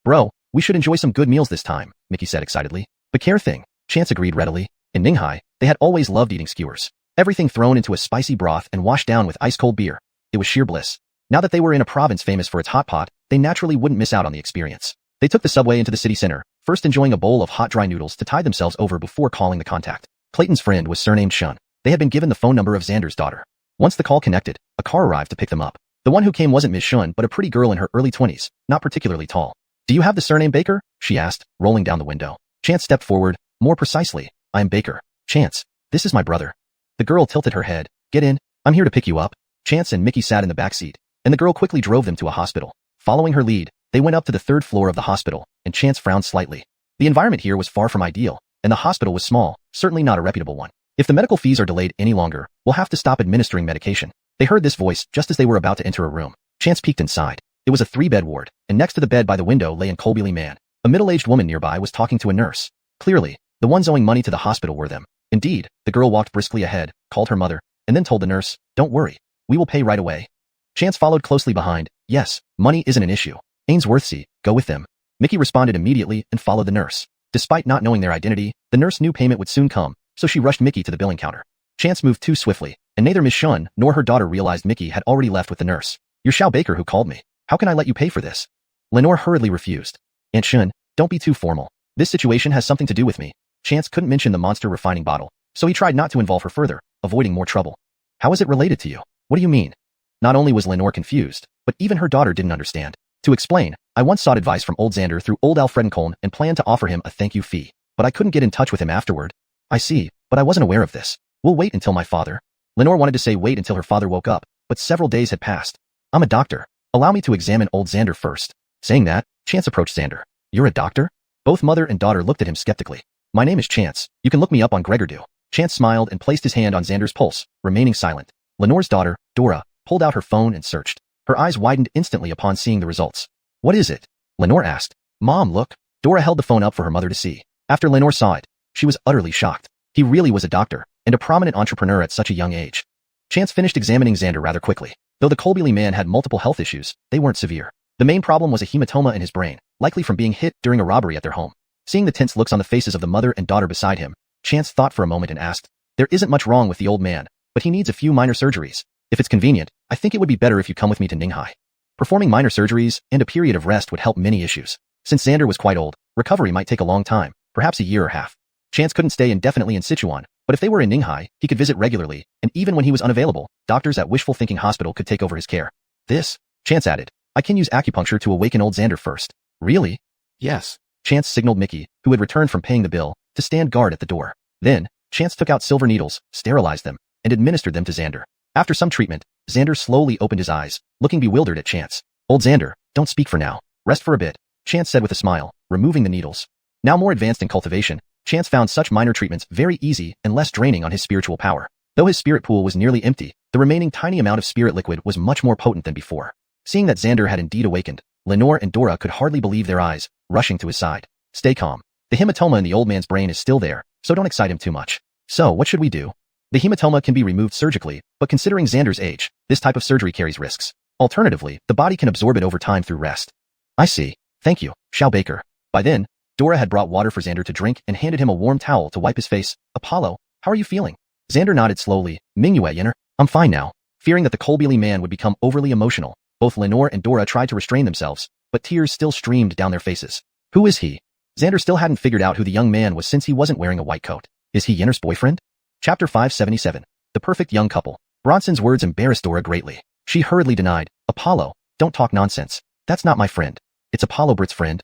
Bro, we should enjoy some good meals this time, Mickey said excitedly. The care thing, Chance agreed readily. In Ninghai, they had always loved eating skewers. Everything thrown into a spicy broth and washed down with ice-cold beer. It was sheer bliss. Now that they were in a province famous for its hot pot, they naturally wouldn't miss out on the experience. They took the subway into the city center, first enjoying a bowl of hot dry noodles to tide themselves over before calling the contact. Clayton's friend was surnamed Shun. They had been given the phone number of Xander's daughter. Once the call connected, a car arrived to pick them up. The one who came wasn't Ms. Shun but a pretty girl in her early 20s, not particularly tall. Do you have the surname Baker? She asked, rolling down the window. Chance stepped forward. More precisely, I am Baker. Chance, this is my brother. The girl tilted her head. Get in. I'm here to pick you up. Chance and Mickey sat in the back seat, and the girl quickly drove them to a hospital. Following her lead, they went up to the third floor of the hospital, and Chance frowned slightly. The environment here was far from ideal, and the hospital was small, certainly not a reputable one. If the medical fees are delayed any longer, we'll have to stop administering medication. They heard this voice just as they were about to enter a room. Chance peeked inside. It was a 3-bed ward, and next to the bed by the window lay an Colby man. A middle-aged woman nearby was talking to a nurse. Clearly, the ones owing money to the hospital were them. Indeed, the girl walked briskly ahead, called her mother, and then told the nurse, don't worry, we will pay right away. Chance followed closely behind. Yes, money isn't an issue. Ainsworthsea, go with them. Mickey responded immediately and followed the nurse. Despite not knowing their identity, the nurse knew payment would soon come, so she rushed Mickey to the billing counter. Chance moved too swiftly, and neither Miss Shun nor her daughter realized Mickey had already left with the nurse. You're Xiao Baker who called me. How can I let you pay for this? Lenore hurriedly refused. Aunt Shun, don't be too formal. This situation has something to do with me. Chance couldn't mention the monster refining bottle, so he tried not to involve her further, avoiding more trouble. How is it related to you? What do you mean? Not only was Lenore confused, but even her daughter didn't understand. To explain, I once sought advice from old Xander through old Alfredenkoln and planned to offer him a thank you fee, but I couldn't get in touch with him afterward. I see, but I wasn't aware of this. We'll wait until my father. Lenore wanted to say wait until her father woke up, but several days had passed. I'm a doctor. Allow me to examine old Xander first. Saying that, Chance approached Xander. You're a doctor? Both mother and daughter looked at him skeptically. My name is Chance. You can look me up on Gregordu. Chance smiled and placed his hand on Xander's pulse, remaining silent. Lenore's daughter, Dora, pulled out her phone and searched. Her eyes widened instantly upon seeing the results. What is it? Lenore asked. Mom, look. Dora held the phone up for her mother to see. After Lenore saw it, she was utterly shocked. He really was a doctor, and a prominent entrepreneur at such a young age. Chance finished examining Xander rather quickly. Though the Colby man had multiple health issues, they weren't severe. The main problem was a hematoma in his brain, likely from being hit during a robbery at their home. Seeing the tense looks on the faces of the mother and daughter beside him, Chance thought for a moment and asked, there isn't much wrong with the old man, but he needs a few minor surgeries. If it's convenient, I think it would be better if you come with me to Ninghai. Performing minor surgeries and a period of rest would help many issues. Since Xander was quite old, recovery might take a long time, perhaps a year or half. Chance couldn't stay indefinitely in Sichuan, but if they were in Ninghai, he could visit regularly, and even when he was unavailable, doctors at Wishful Thinking Hospital could take over his care. This, Chance added, I can use acupuncture to awaken old Xander first. Really? Yes. Chance signaled Mickey, who had returned from paying the bill, to stand guard at the door. Then, Chance took out silver needles, sterilized them, and administered them to Xander. After some treatment, Xander slowly opened his eyes, looking bewildered at Chance. Old Xander, don't speak for now. Rest for a bit, Chance said with a smile, removing the needles. Now more advanced in cultivation, Chance found such minor treatments very easy and less draining on his spiritual power. Though his spirit pool was nearly empty, the remaining tiny amount of spirit liquid was much more potent than before. Seeing that Xander had indeed awakened, Lenore and Dora could hardly believe their eyes, rushing to his side. Stay calm. The hematoma in the old man's brain is still there, so don't excite him too much. So, what should we do? The hematoma can be removed surgically, but considering Xander's age, this type of surgery carries risks. Alternatively, the body can absorb it over time through rest. I see. Thank you, Shao Baker. By then, Dora had brought water for Xander to drink and handed him a warm towel to wipe his face. Apollo, how are you feeling? Xander nodded slowly. Mingyue Yenner, I'm fine now. Fearing that the Kolbili man would become overly emotional, both Lenore and Dora tried to restrain themselves, but tears still streamed down their faces. Who is he? Xander still hadn't figured out who the young man was since he wasn't wearing a white coat. Is he Yenner's boyfriend? Chapter 577. The perfect young couple. Bronson's words embarrassed Dora greatly. She hurriedly denied. Apollo, don't talk nonsense. That's not my friend. It's Apollo Britt's friend.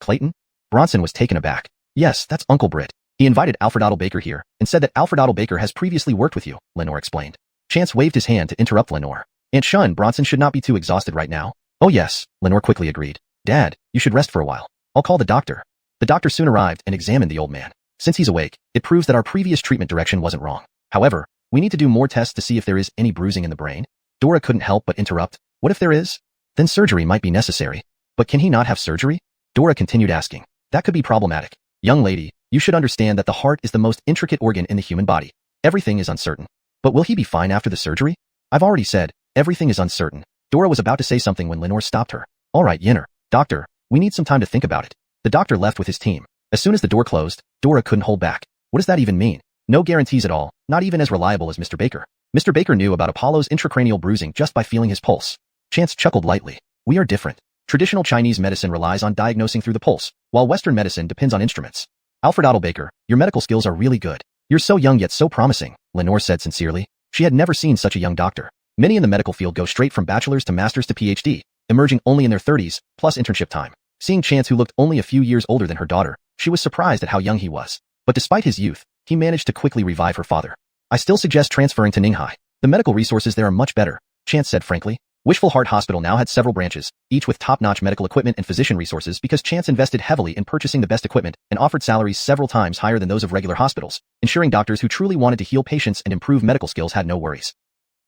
Clayton? Bronson was taken aback. Yes, that's Uncle Britt. He invited Alfred Otto Baker here and said that Alfred Otto Baker has previously worked with you, Lenore explained. Chance waved his hand to interrupt Lenore. Aunt Shun, Bronson should not be too exhausted right now. Oh yes, Lenore quickly agreed. Dad, you should rest for a while. I'll call the doctor. The doctor soon arrived and examined the old man. Since he's awake, it proves that our previous treatment direction wasn't wrong. However, we need to do more tests to see if there is any bruising in the brain. Dora couldn't help but interrupt. What if there is? Then surgery might be necessary. But can he not have surgery? Dora continued asking. That could be problematic. Young lady, you should understand that the heart is the most intricate organ in the human body. Everything is uncertain. But will he be fine after the surgery? I've already said, everything is uncertain. Dora was about to say something when Lenore stopped her. All right, Yenner. Doctor, we need some time to think about it. The doctor left with his team. As soon as the door closed, Dora couldn't hold back. What does that even mean? No guarantees at all, not even as reliable as Mr. Baker. Mr. Baker knew about Apollo's intracranial bruising just by feeling his pulse. Chance chuckled lightly. We are different. Traditional Chinese medicine relies on diagnosing through the pulse, while Western medicine depends on instruments. Alfred Otto Baker, your medical skills are really good. You're so young yet so promising, Lenore said sincerely. She had never seen such a young doctor. Many in the medical field go straight from bachelor's to master's to PhD, emerging only in their 30s, plus internship time. Seeing Chance, who looked only a few years older than her daughter, she was surprised at how young he was. But despite his youth, he managed to quickly revive her father. I still suggest transferring to Ninghai. The medical resources there are much better, Chance said frankly. Wishful Heart Hospital now had several branches, each with top-notch medical equipment and physician resources because Chance invested heavily in purchasing the best equipment and offered salaries several times higher than those of regular hospitals, ensuring doctors who truly wanted to heal patients and improve medical skills had no worries.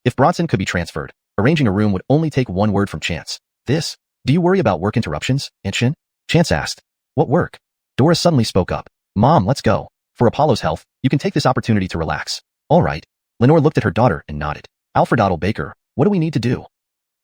If Bronson could be transferred, arranging a room would only take one word from Chance. This. Do you worry about work interruptions, Aunt Shin? Chance asked. What work? Dora suddenly spoke up. Mom, let's go. For Apollo's health, you can take this opportunity to relax. All right. Lenore looked at her daughter and nodded. Alfred Otto Baker, what do we need to do?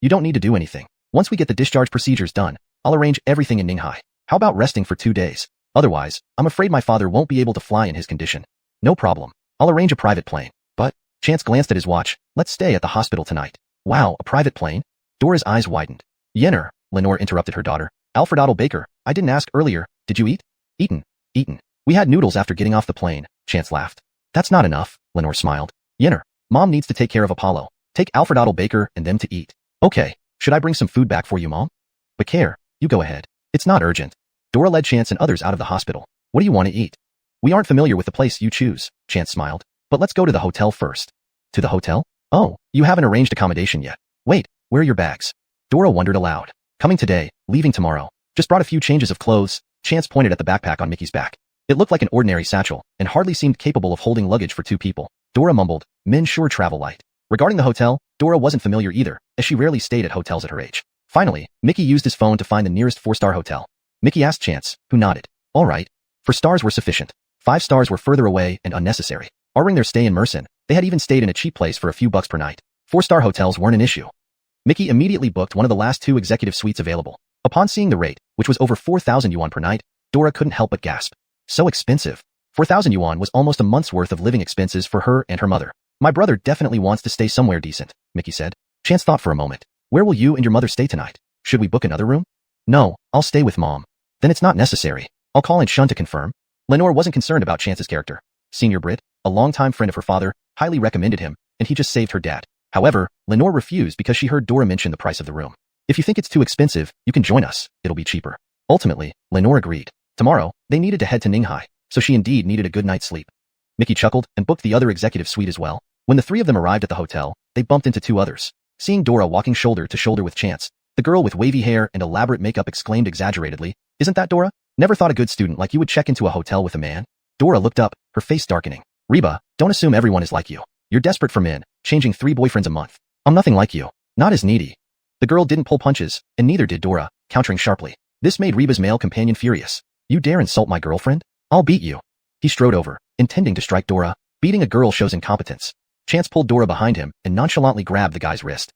You don't need to do anything. Once we get the discharge procedures done, I'll arrange everything in Ninghai. How about resting for 2 days? Otherwise, I'm afraid my father won't be able to fly in his condition. No problem. I'll arrange a private plane. But, Chance glanced at his watch. Let's stay at the hospital tonight. Wow, a private plane? Dora's eyes widened. Yenner, Lenore interrupted her daughter. Alfred Otto Baker, I didn't ask earlier. Did you eat? Eaten. We had noodles after getting off the plane, Chance laughed. That's not enough, Lenore smiled. Yenner, Mom needs to take care of Apollo. Take Alfred Otto Baker and them to eat. Okay, should I bring some food back for you, Mom? Bakar, you go ahead. It's not urgent. Dora led Chance and others out of the hospital. What do you want to eat? We aren't familiar with the place you choose, Chance smiled. But let's go to the hotel first. To the hotel? Oh, you haven't arranged accommodation yet. Wait, where are your bags? Dora wondered aloud. Coming today, leaving tomorrow. Just brought a few changes of clothes. Chance pointed at the backpack on Mickey's back. It looked like an ordinary satchel, and hardly seemed capable of holding luggage for 2 people. Dora mumbled, men sure travel light. Regarding the hotel, Dora wasn't familiar either, as she rarely stayed at hotels at her age. Finally, Mickey used his phone to find the nearest 4-star hotel. Mickey asked Chance, who nodded. All right. 4 stars were sufficient. 5 stars were further away and unnecessary. Ordering their stay in Mersin, they had even stayed in a cheap place for a few bucks per night. 4-star hotels weren't an issue. Mickey immediately booked one of the last 2 executive suites available. Upon seeing the rate, which was over 4,000 yuan per night, Dora couldn't help but gasp. So expensive. 4,000 yuan was almost a month's worth of living expenses for her and her mother. My brother definitely wants to stay somewhere decent, Mickey said. Chance thought for a moment. Where will you and your mother stay tonight? Should we book another room? No, I'll stay with Mom. Then it's not necessary. I'll call Aunt Shun to confirm. Lenore wasn't concerned about Chance's character. Senior Britt, a longtime friend of her father, highly recommended him, and he just saved her dad. However, Lenore refused because she heard Dora mention the price of the room. If you think it's too expensive, you can join us. It'll be cheaper. Ultimately, Lenore agreed. Tomorrow, they needed to head to Ninghai, so she indeed needed a good night's sleep. Mickey chuckled and booked the other executive suite as well. When the three of them arrived at the hotel, they bumped into two others. Seeing Dora walking shoulder to shoulder with Chance, the girl with wavy hair and elaborate makeup exclaimed exaggeratedly, "Isn't that Dora? Never thought a good student like you would check into a hotel with a man." Dora looked up, her face darkening. "Reba, don't assume everyone is like you. You're desperate for men, changing 3 boyfriends a month. I'm nothing like you. Not as needy." The girl didn't pull punches, and neither did Dora, countering sharply. This made Reba's male companion furious. "You dare insult my girlfriend? I'll beat you." He strode over, intending to strike Dora. Beating a girl shows incompetence. Chance pulled Dora behind him and nonchalantly grabbed the guy's wrist.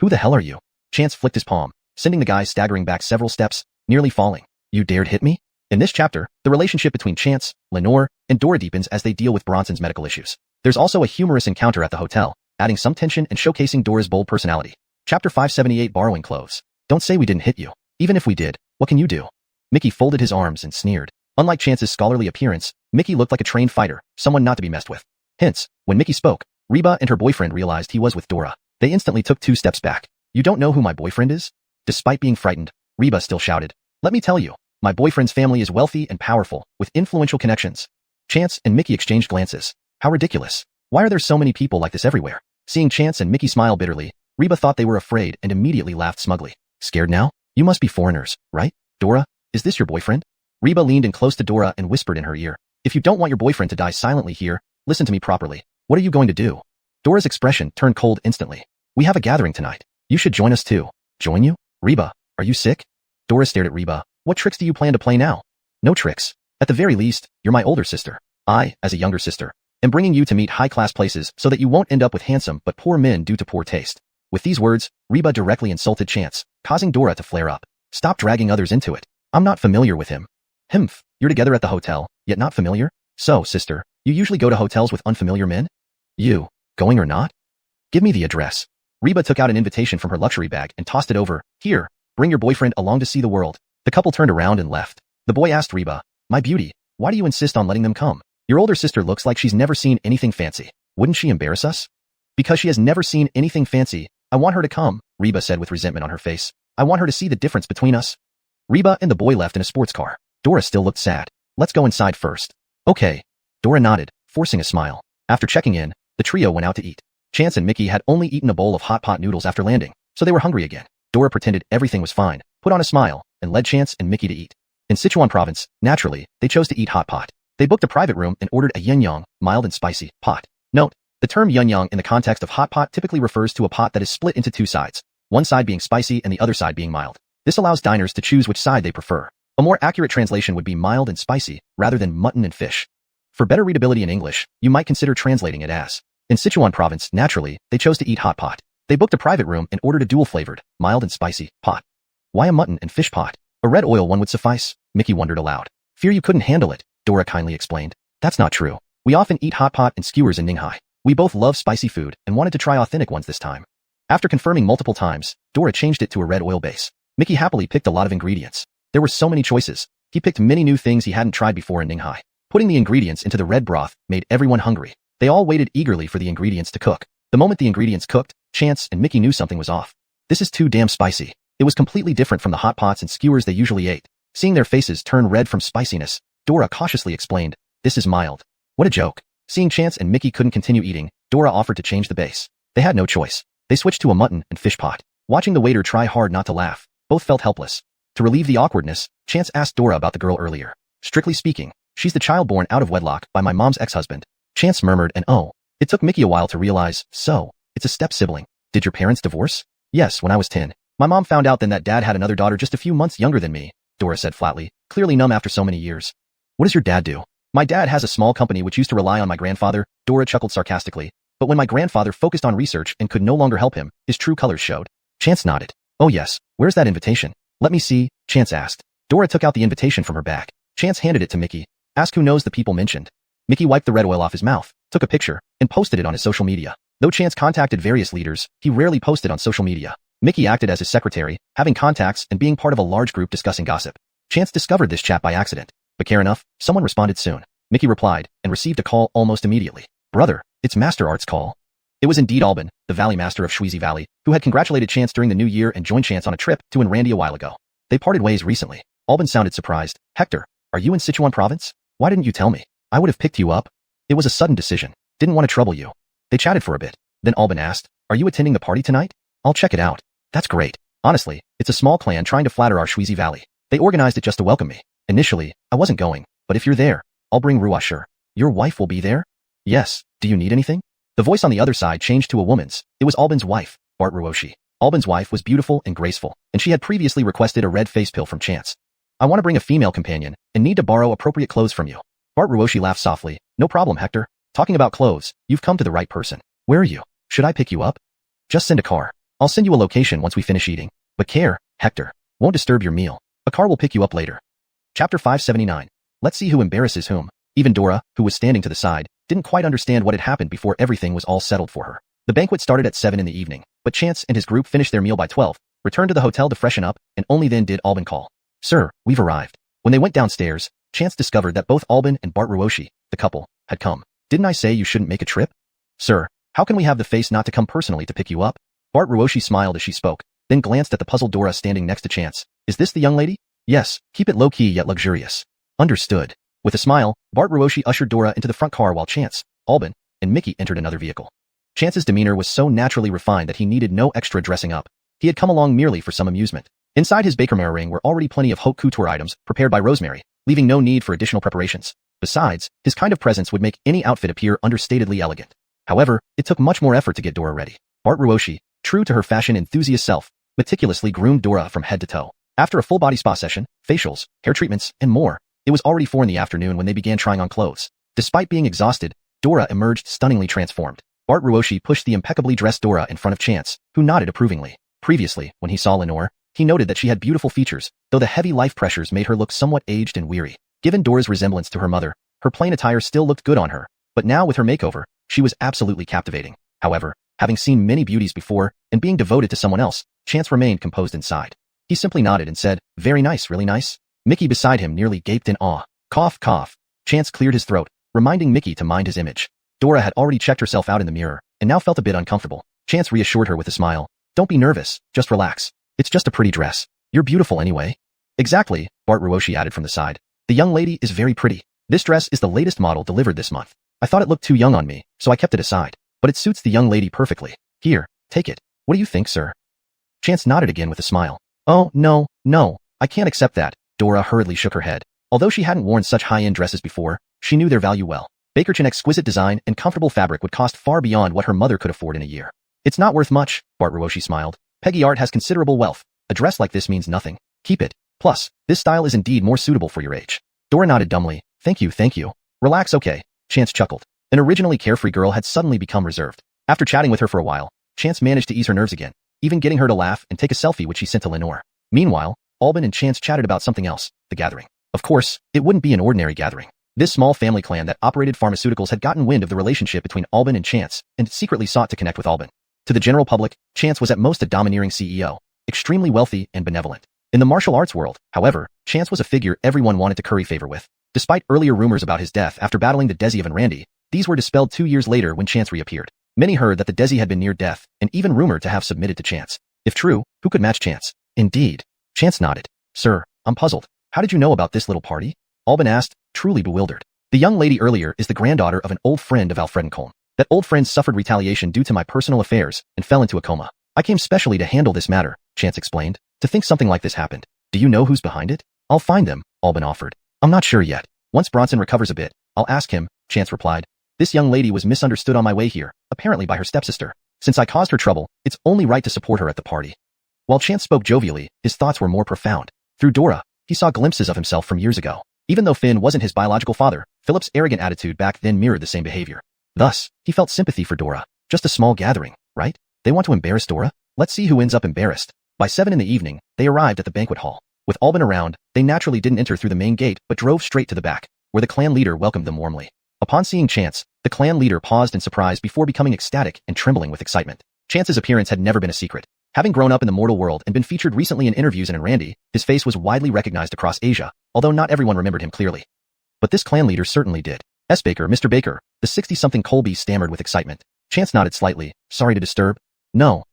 "Who the hell are you?" Chance flicked his palm, sending the guy staggering back several steps, nearly falling. "You dared hit me?" In this chapter, the relationship between Chance, Lenore, and Dora deepens as they deal with Bronson's medical issues. There's also a humorous encounter at the hotel, adding some tension and showcasing Dora's bold personality. Chapter 578 Borrowing Clothes. "Don't say we didn't hit you. Even if we did, what can you do?" Mickey folded his arms and sneered. Unlike Chance's scholarly appearance, Mickey looked like a trained fighter, someone not to be messed with. Hence, when Mickey spoke, Reba and her boyfriend realized he was with Dora. They instantly took 2 steps back. "You don't know who my boyfriend is?" Despite being frightened, Reba still shouted, "Let me tell you, my boyfriend's family is wealthy and powerful, with influential connections." Chance and Mickey exchanged glances. How ridiculous. Why are there so many people like this everywhere? Seeing Chance and Mickey smile bitterly, Reba thought they were afraid and immediately laughed smugly. "Scared now? You must be foreigners, right? Dora, is this your boyfriend?" Reba leaned in close to Dora and whispered in her ear, "If you don't want your boyfriend to die silently here, listen to me properly. What are you going to do?" Dora's expression turned cold instantly. "We have a gathering tonight. You should join us too." "Join you? Reba, are you sick?" Dora stared at Reba. "What tricks do you plan to play now?" "No tricks. At the very least, you're my older sister. I, as a younger sister, am bringing you to meet high-class places so that you won't end up with handsome but poor men due to poor taste." With these words, Reba directly insulted Chance, causing Dora to flare up. "Stop dragging others into it. I'm not familiar with him." "Humph, you're together at the hotel, yet not familiar? So, sister, you usually go to hotels with unfamiliar men? You, going or not? Give me the address." Reba took out an invitation from her luxury bag and tossed it over. "Here, bring your boyfriend along to see the world." The couple turned around and left. The boy asked Reba, "My beauty, why do you insist on letting them come? Your older sister looks like she's never seen anything fancy. Wouldn't she embarrass us?" "Because she has never seen anything fancy, I want her to come," Reba said with resentment on her face. "I want her to see the difference between us." Reba and the boy left in a sports car. Dora still looked sad. "Let's go inside first." "Okay." Dora nodded, forcing a smile. After checking in, the trio went out to eat. Chance and Mickey had only eaten a bowl of hot pot noodles after landing, so they were hungry again. Dora pretended everything was fine, put on a smile, and led Chance and Mickey to eat. In Sichuan province, naturally, they chose to eat hot pot. They booked a private room and ordered a yunyang, mild and spicy, pot. Note, the term yunyang in the context of hot pot typically refers to a pot that is split into 2 sides, one side being spicy and the other side being mild. This allows diners to choose which side they prefer. A more accurate translation would be mild and spicy, rather than mutton and fish. For better readability in English, you might consider translating it as, in Sichuan province, naturally, they chose to eat hot pot. They booked a private room and ordered a dual-flavored, mild and spicy, pot. "Why a mutton and fish pot? A red oil one would suffice," Mickey wondered aloud. "Fear you couldn't handle it," Dora kindly explained. "That's not true. We often eat hot pot and skewers in Ninghai. We both love spicy food and wanted to try authentic ones this time." After confirming multiple times, Dora changed it to a red oil base. Mickey happily picked a lot of ingredients. There were so many choices. He picked many new things he hadn't tried before in Ninghai. Putting the ingredients into the red broth made everyone hungry. They all waited eagerly for the ingredients to cook. The moment the ingredients cooked, Chance and Mickey knew something was off. "This is too damn spicy." It was completely different from the hot pots and skewers they usually ate. Seeing their faces turn red from spiciness, Dora cautiously explained, "This is mild." What a joke. Seeing Chance and Mickey couldn't continue eating, Dora offered to change the base. They had no choice. They switched to a mutton and fish pot. Watching the waiter try hard not to laugh, both felt helpless. To relieve the awkwardness, Chance asked Dora about the girl earlier. "Strictly speaking, she's the child born out of wedlock by my mom's ex-husband." Chance murmured and oh. It took Mickey a while to realize, so, it's a step-sibling. "Did your parents divorce?" "Yes, when I was 10. My mom found out then that dad had another daughter just a few months younger than me," Dora said flatly, clearly numb after so many years. "What does your dad do?" "My dad has a small company which used to rely on my grandfather," Dora chuckled sarcastically. "But when my grandfather focused on research and could no longer help him, his true colors showed." Chance nodded. "Oh yes, where's that invitation?" "Let me see," Chance asked. Dora took out the invitation from her bag. Chance handed it to Mickey. "Ask who knows the people mentioned." Mickey wiped the red oil off his mouth, took a picture, and posted it on his social media. Though Chance contacted various leaders, he rarely posted on social media. Mickey acted as his secretary, having contacts and being part of a large group discussing gossip. Chance discovered this chat by accident. But care enough, someone responded soon. Mickey replied, and received a call almost immediately. "Brother, it's Master Art's call." It was indeed Alban, the Valley Master of Shuizi Valley, who had congratulated Chance during the new year and joined Chance on a trip to Randy a while ago. They parted ways recently. Alban sounded surprised. "Hector, are you in Sichuan province? Why didn't you tell me? I would have picked you up." It was a sudden decision. Didn't want to trouble you. They chatted for a bit. Then Albin asked, "Are you attending the party tonight?" "I'll check it out." "That's great. Honestly, it's a small clan trying to flatter our Shweezy Valley. They organized it just to welcome me. Initially, I wasn't going, but if you're there, I'll bring Ruah sure." "Your wife will be there?" "Yes. Do you need anything?" The voice on the other side changed to a woman's. It was Albin's wife, Bart Ruoshi. Albin's wife was beautiful and graceful, and she had previously requested a red face pill from Chance. "I want to bring a female companion, and need to borrow appropriate clothes from you." Bart Ruoshi laughed softly. "No problem, Hector. Talking about clothes, you've come to the right person. Where are you? Should I pick you up?" "Just send a car. I'll send you a location once we finish eating. But care, Hector. Won't disturb your meal. A car will pick you up later." Chapter 579. Let's see who embarrasses whom. Even Dora, who was standing to the side, didn't quite understand what had happened before everything was all settled for her. The banquet started at 7 in the evening, but Chance and his group finished their meal by 12, returned to the hotel to freshen up, and only then did Albin call. "Sir, we've arrived." When they went downstairs, Chance discovered that both Albin and Bart Ruoshi, the couple, had come. "Didn't I say you shouldn't make a trip?" "Sir, how can we have the face not to come personally to pick you up?" Bart Ruoshi smiled as she spoke, then glanced at the puzzled Dora standing next to Chance. "Is this the young lady?" "Yes, keep it low-key yet luxurious." "Understood." With a smile, Bart Ruoshi ushered Dora into the front car while Chance, Albin, and Mickey entered another vehicle. Chance's demeanor was so naturally refined that he needed no extra dressing up. He had come along merely for some amusement. Inside his Bakermare ring were already plenty of haute couture items prepared by Rosemary, leaving no need for additional preparations. Besides, his kind of presence would make any outfit appear understatedly elegant. However, it took much more effort to get Dora ready. Bart Ruoshi, true to her fashion enthusiast self, meticulously groomed Dora from head to toe. After a full body spa session, facials, hair treatments, and more, it was already 4 in the afternoon when they began trying on clothes. Despite being exhausted, Dora emerged stunningly transformed. Bart Ruoshi pushed the impeccably dressed Dora in front of Chance, who nodded approvingly. Previously, when he saw Lenore, he noted that she had beautiful features, though the heavy life pressures made her look somewhat aged and weary. Given Dora's resemblance to her mother, her plain attire still looked good on her, but now with her makeover, she was absolutely captivating. However, having seen many beauties before, and being devoted to someone else, Chance remained composed inside. He simply nodded and said, "Very nice, really nice." Mickey beside him nearly gaped in awe. Cough, cough. Chance cleared his throat, reminding Mickey to mind his image. Dora had already checked herself out in the mirror, and now felt a bit uncomfortable. Chance reassured her with a smile. "Don't be nervous, just relax. It's just a pretty dress. You're beautiful anyway." "Exactly," Bart Ruoshi added from the side. "The young lady is very pretty. This dress is the latest model delivered this month. I thought it looked too young on me, so I kept it aside. But it suits the young lady perfectly. Here, take it. What do you think, sir?" Chance nodded again with a smile. "Oh, no, I can't accept that." Dora hurriedly shook her head. Although she hadn't worn such high-end dresses before, she knew their value well. Bakerchin's exquisite design and comfortable fabric would cost far beyond what her mother could afford in a year. "It's not worth much," Bart Ruoshi smiled. "Peggy Art has considerable wealth. A dress like this means nothing. Keep it. Plus, this style is indeed more suitable for your age." Dora nodded dumbly. Thank you. Relax, okay." Chance chuckled. An originally carefree girl had suddenly become reserved. After chatting with her for a while, Chance managed to ease her nerves again, even getting her to laugh and take a selfie which he sent to Lenore. Meanwhile, Albin and Chance chatted about something else, the gathering. Of course, it wouldn't be an ordinary gathering. This small family clan that operated pharmaceuticals had gotten wind of the relationship between Albin and Chance, and secretly sought to connect with Albin. To the general public, Chance was at most a domineering CEO, extremely wealthy and benevolent. In the martial arts world, however, Chance was a figure everyone wanted to curry favor with. Despite earlier rumors about his death after battling the Desi and Randy, these were dispelled 2 years later when Chance reappeared. Many heard that the Desi had been near death, and even rumored to have submitted to Chance. If true, who could match Chance? Indeed. Chance nodded. "Sir, I'm puzzled. How did you know about this little party?" Albin asked, truly bewildered. "The young lady earlier is the granddaughter of an old friend of Alfred and Colm. That old friend suffered retaliation due to my personal affairs and fell into a coma. I came specially to handle this matter," Chance explained. "To think something like this happened. Do you know who's behind it?" "I'll find them," Albin offered. "I'm not sure yet. Once Bronson recovers a bit, I'll ask him," Chance replied. "This young lady was misunderstood on my way here, apparently by her stepsister. Since I caused her trouble, it's only right to support her at the party." While Chance spoke jovially, his thoughts were more profound. Through Dora, he saw glimpses of himself from years ago. Even though Finn wasn't his biological father, Philip's arrogant attitude back then mirrored the same behavior. Thus, he felt sympathy for Dora. Just a small gathering, right? They want to embarrass Dora? Let's see who ends up embarrassed. By 7 in the evening, they arrived at the banquet hall. With Albin around, they naturally didn't enter through the main gate but drove straight to the back, where the clan leader welcomed them warmly. Upon seeing Chance, the clan leader paused in surprise before becoming ecstatic and trembling with excitement. Chance's appearance had never been a secret. Having grown up in the mortal world and been featured recently in interviews and in Randy, his face was widely recognized across Asia, although not everyone remembered him clearly. But this clan leader certainly did. "S. Baker, Mr. Baker," the 60-something Colby stammered with excitement. Chance nodded slightly. "Sorry to disturb." No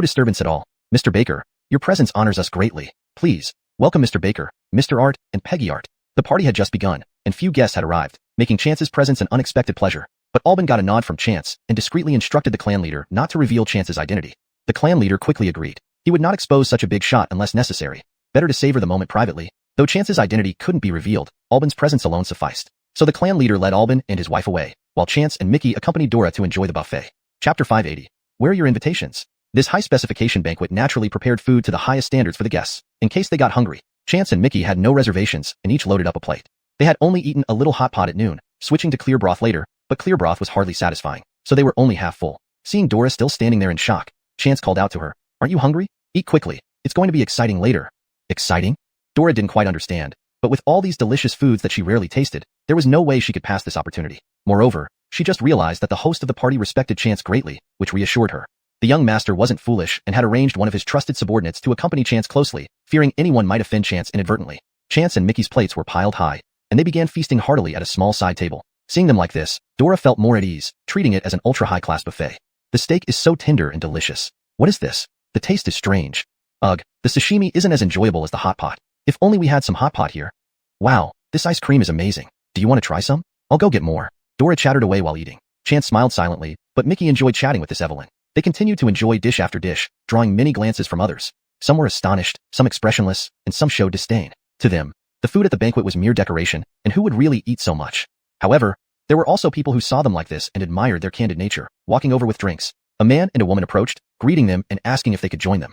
disturbance at all. Mr. Baker, your presence honors us greatly. Please, welcome Mr. Baker, Mr. Art, and Peggy Art." The party had just begun, and few guests had arrived, making Chance's presence an unexpected pleasure. But Albin got a nod from Chance and discreetly instructed the clan leader not to reveal Chance's identity. The clan leader quickly agreed. He would not expose such a big shot unless necessary. Better to savor the moment privately. Though Chance's identity couldn't be revealed, Albin's presence alone sufficed. So the clan leader led Albin and his wife away, while Chance and Mickey accompanied Dora to enjoy the buffet. Chapter 580. Where are your invitations? This high-specification banquet naturally prepared food to the highest standards for the guests, in case they got hungry. Chance and Mickey had no reservations and each loaded up a plate. They had only eaten a little hot pot at noon, switching to clear broth later, but clear broth was hardly satisfying, so they were only half full. Seeing Dora still standing there in shock, Chance called out to her, "Aren't you hungry? Eat quickly. It's going to be exciting later." Exciting? Dora didn't quite understand, but with all these delicious foods that she rarely tasted, there was no way she could pass this opportunity. Moreover, she just realized that the host of the party respected Chance greatly, which reassured her. The young master wasn't foolish and had arranged one of his trusted subordinates to accompany Chance closely, fearing anyone might offend Chance inadvertently. Chance and Mickey's plates were piled high, and they began feasting heartily at a small side table. Seeing them like this, Dora felt more at ease, treating it as an ultra-high-class buffet. The steak is so tender and delicious. What is this? The taste is strange. Ugh, the sashimi isn't as enjoyable as the hot pot. If only we had some hot pot here. Wow, this ice cream is amazing. Do you want to try some? I'll go get more. Dora chattered away while eating. Chance smiled silently, but Mickey enjoyed chatting with this Evelyn. They continued to enjoy dish after dish, drawing many glances from others. Some were astonished, some expressionless, and some showed disdain. To them, the food at the banquet was mere decoration, and who would really eat so much? However, there were also people who saw them like this and admired their candid nature, walking over with drinks. A man and a woman approached, greeting them and asking if they could join them.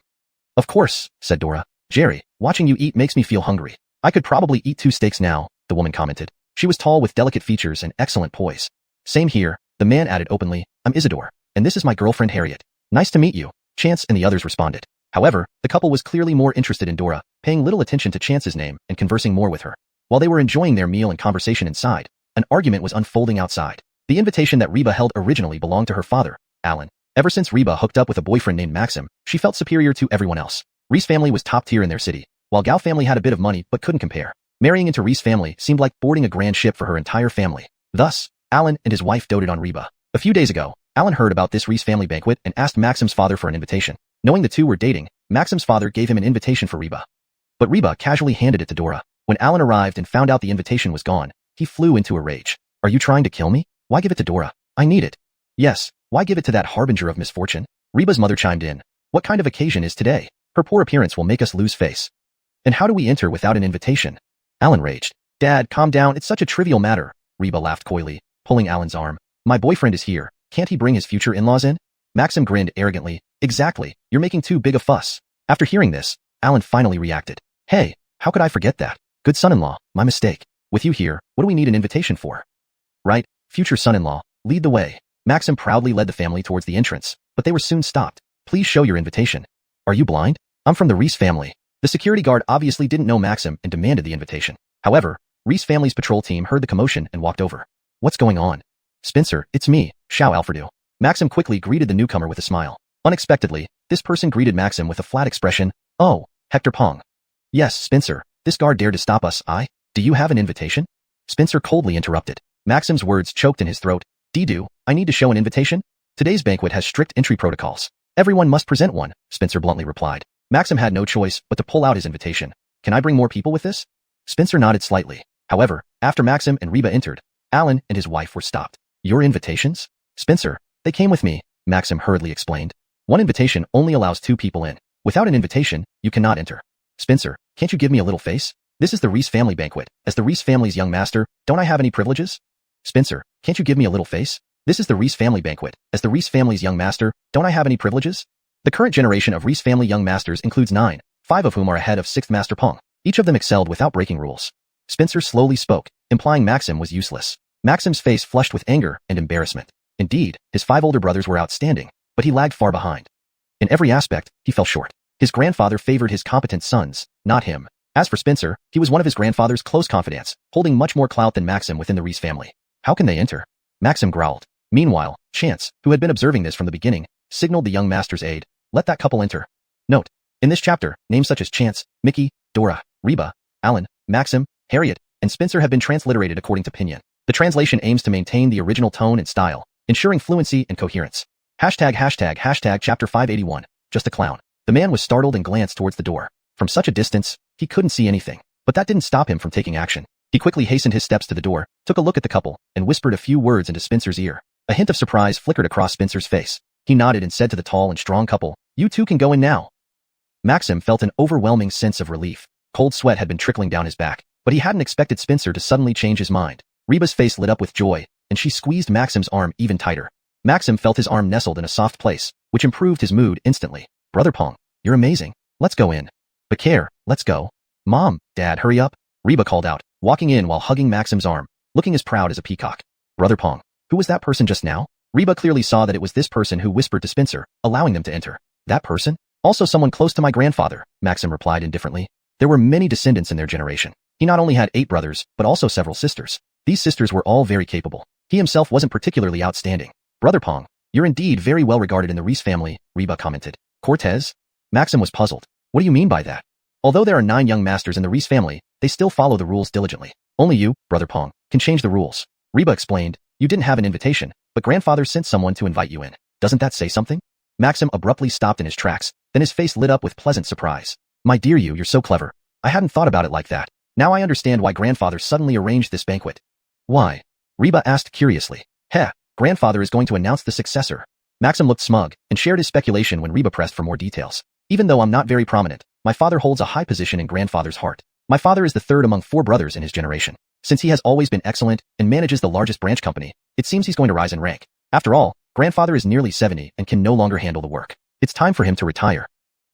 "Of course," said Dora. "Jerry, watching you eat makes me feel hungry. I could probably eat 2 steaks now," the woman commented. She was tall with delicate features and excellent poise. "Same here," the man added openly. "I'm Isidore, and this is my girlfriend Harriet. Nice to meet you," Chance and the others responded. However, the couple was clearly more interested in Dora, paying little attention to Chance's name and conversing more with her. While they were enjoying their meal and conversation inside, an argument was unfolding outside. The invitation that Reba held originally belonged to her father, Alan. Ever since Reba hooked up with a boyfriend named Maxim, she felt superior to everyone else. Reese family was top tier in their city, while Gao family had a bit of money but couldn't compare. Marrying into Reese family seemed like boarding a grand ship for her entire family. Thus, Alan and his wife doted on Reba. A few days ago, Alan heard about this Reese family banquet and asked Maxim's father for an invitation. Knowing the two were dating, Maxim's father gave him an invitation for Reba. But Reba casually handed it to Dora. When Alan arrived and found out the invitation was gone, he flew into a rage. "Are you trying to kill me? Why give it to Dora? I need it." "Yes, why give it to that harbinger of misfortune?" Reba's mother chimed in. "What kind of occasion is today? Her poor appearance will make us lose face. And how do we enter without an invitation?" Alan raged. "Dad, calm down, it's such a trivial matter." Reba laughed coyly, pulling Alan's arm. "My boyfriend is here, can't he bring his future in-laws in?" Maxim grinned arrogantly. "Exactly, you're making too big a fuss." After hearing this, Alan finally reacted. "Hey, how could I forget that? Good son-in-law, my mistake. With you here, what do we need an invitation for?" "Right, future son-in-law, lead the way." Maxim proudly led the family towards the entrance, but they were soon stopped. "Please show your invitation." "Are you blind? I'm from the Reese family." The security guard obviously didn't know Maxim and demanded the invitation. However, Reese family's patrol team heard the commotion and walked over. "What's going on?" "Spencer, it's me, Xiao Alfredo." Maxim quickly greeted the newcomer with a smile. Unexpectedly, this person greeted Maxim with a flat expression. "Oh, Hector Pong." "Yes, Spencer, this guard dared to stop us. Do you have an invitation?" Spencer coldly interrupted. Maxim's words choked in his throat. "Do I need to show an invitation? Today's banquet has strict entry protocols. Everyone must present one," Spencer bluntly replied. Maxim had no choice but to pull out his invitation. "Can I bring more people with this?" Spencer nodded slightly. However, after Maxim and Reba entered, Alan and his wife were stopped. "Your invitations?" "Spencer, they came with me," Maxim hurriedly explained. "One invitation only allows 2 people in. Without an invitation, you cannot enter." "Spencer, can't you give me a little face? This is the Reese family banquet. As the Reese family's young master, don't I have any privileges?" "Spencer, can't you give me a little face? This is the Reese family banquet. As the Reese family's young master, don't I have any privileges?" The current generation of Reese family young masters includes 9, 5 of whom are ahead of 6th Master Pong. Each of them excelled without breaking rules. Spencer slowly spoke, implying Maxim was useless. Maxim's face flushed with anger and embarrassment. Indeed, his 5 older brothers were outstanding, but he lagged far behind. In every aspect, he fell short. His grandfather favored his competent sons, not him. As for Spencer, he was one of his grandfather's close confidants, holding much more clout than Maxim within the Reese family. "How can they enter?" Maxim growled. Meanwhile, Chance, who had been observing this from the beginning, signaled the young master's aide. "Let that couple enter." Note: in this chapter, names such as Chance, Mickey, Dora, Reba, Alan, Maxim, Harriet, and Spencer have been transliterated according to Pinyin. The translation aims to maintain the original tone and style, ensuring fluency and coherence. ##### Chapter 581. Just a clown. The man was startled and glanced towards the door. From such a distance, he couldn't see anything, but that didn't stop him from taking action. He quickly hastened his steps to the door, took a look at the couple, and whispered a few words into Spencer's ear. A hint of surprise flickered across Spencer's face. He nodded and said to the tall and strong couple, "You two can go in now." Maxim felt an overwhelming sense of relief. Cold sweat had been trickling down his back, but he hadn't expected Spencer to suddenly change his mind. Reba's face lit up with joy, and she squeezed Maxim's arm even tighter. Maxim felt his arm nestled in a soft place, which improved his mood instantly. "Brother Pong, you're amazing. Let's go in." "Bakir, let's go." "Mom, Dad, hurry up," Reba called out, walking in while hugging Maxim's arm, looking as proud as a peacock. "Brother Pong, who was that person just now?" Reba clearly saw that it was this person who whispered to Spencer, allowing them to enter. "That person? Also someone close to my grandfather," Maxim replied indifferently. There were many descendants in their generation. He not only had 8 brothers, but also several sisters. These sisters were all very capable. He himself wasn't particularly outstanding. "Brother Pong, you're indeed very well regarded in the Reese family," Reba commented. "Cortez?" Maxim was puzzled. "What do you mean by that?" "Although there are 9 young masters in the Reese family, they still follow the rules diligently. Only you, Brother Pong, can change the rules." Reba explained. "You didn't have an invitation, but grandfather sent someone to invite you in. Doesn't that say something?" Maxim abruptly stopped in his tracks, then his face lit up with pleasant surprise. "My dear you're so clever. I hadn't thought about it like that. Now I understand why grandfather suddenly arranged this banquet." "Why?" Reba asked curiously. Grandfather is going to announce the successor." Maxim looked smug and shared his speculation when Reba pressed for more details. "Even though I'm not very prominent, my father holds a high position in grandfather's heart. My father is the 3rd among 4 brothers in his generation. Since he has always been excellent and manages the largest branch company, it seems he's going to rise in rank. After all, grandfather is nearly 70 and can no longer handle the work. It's time for him to retire."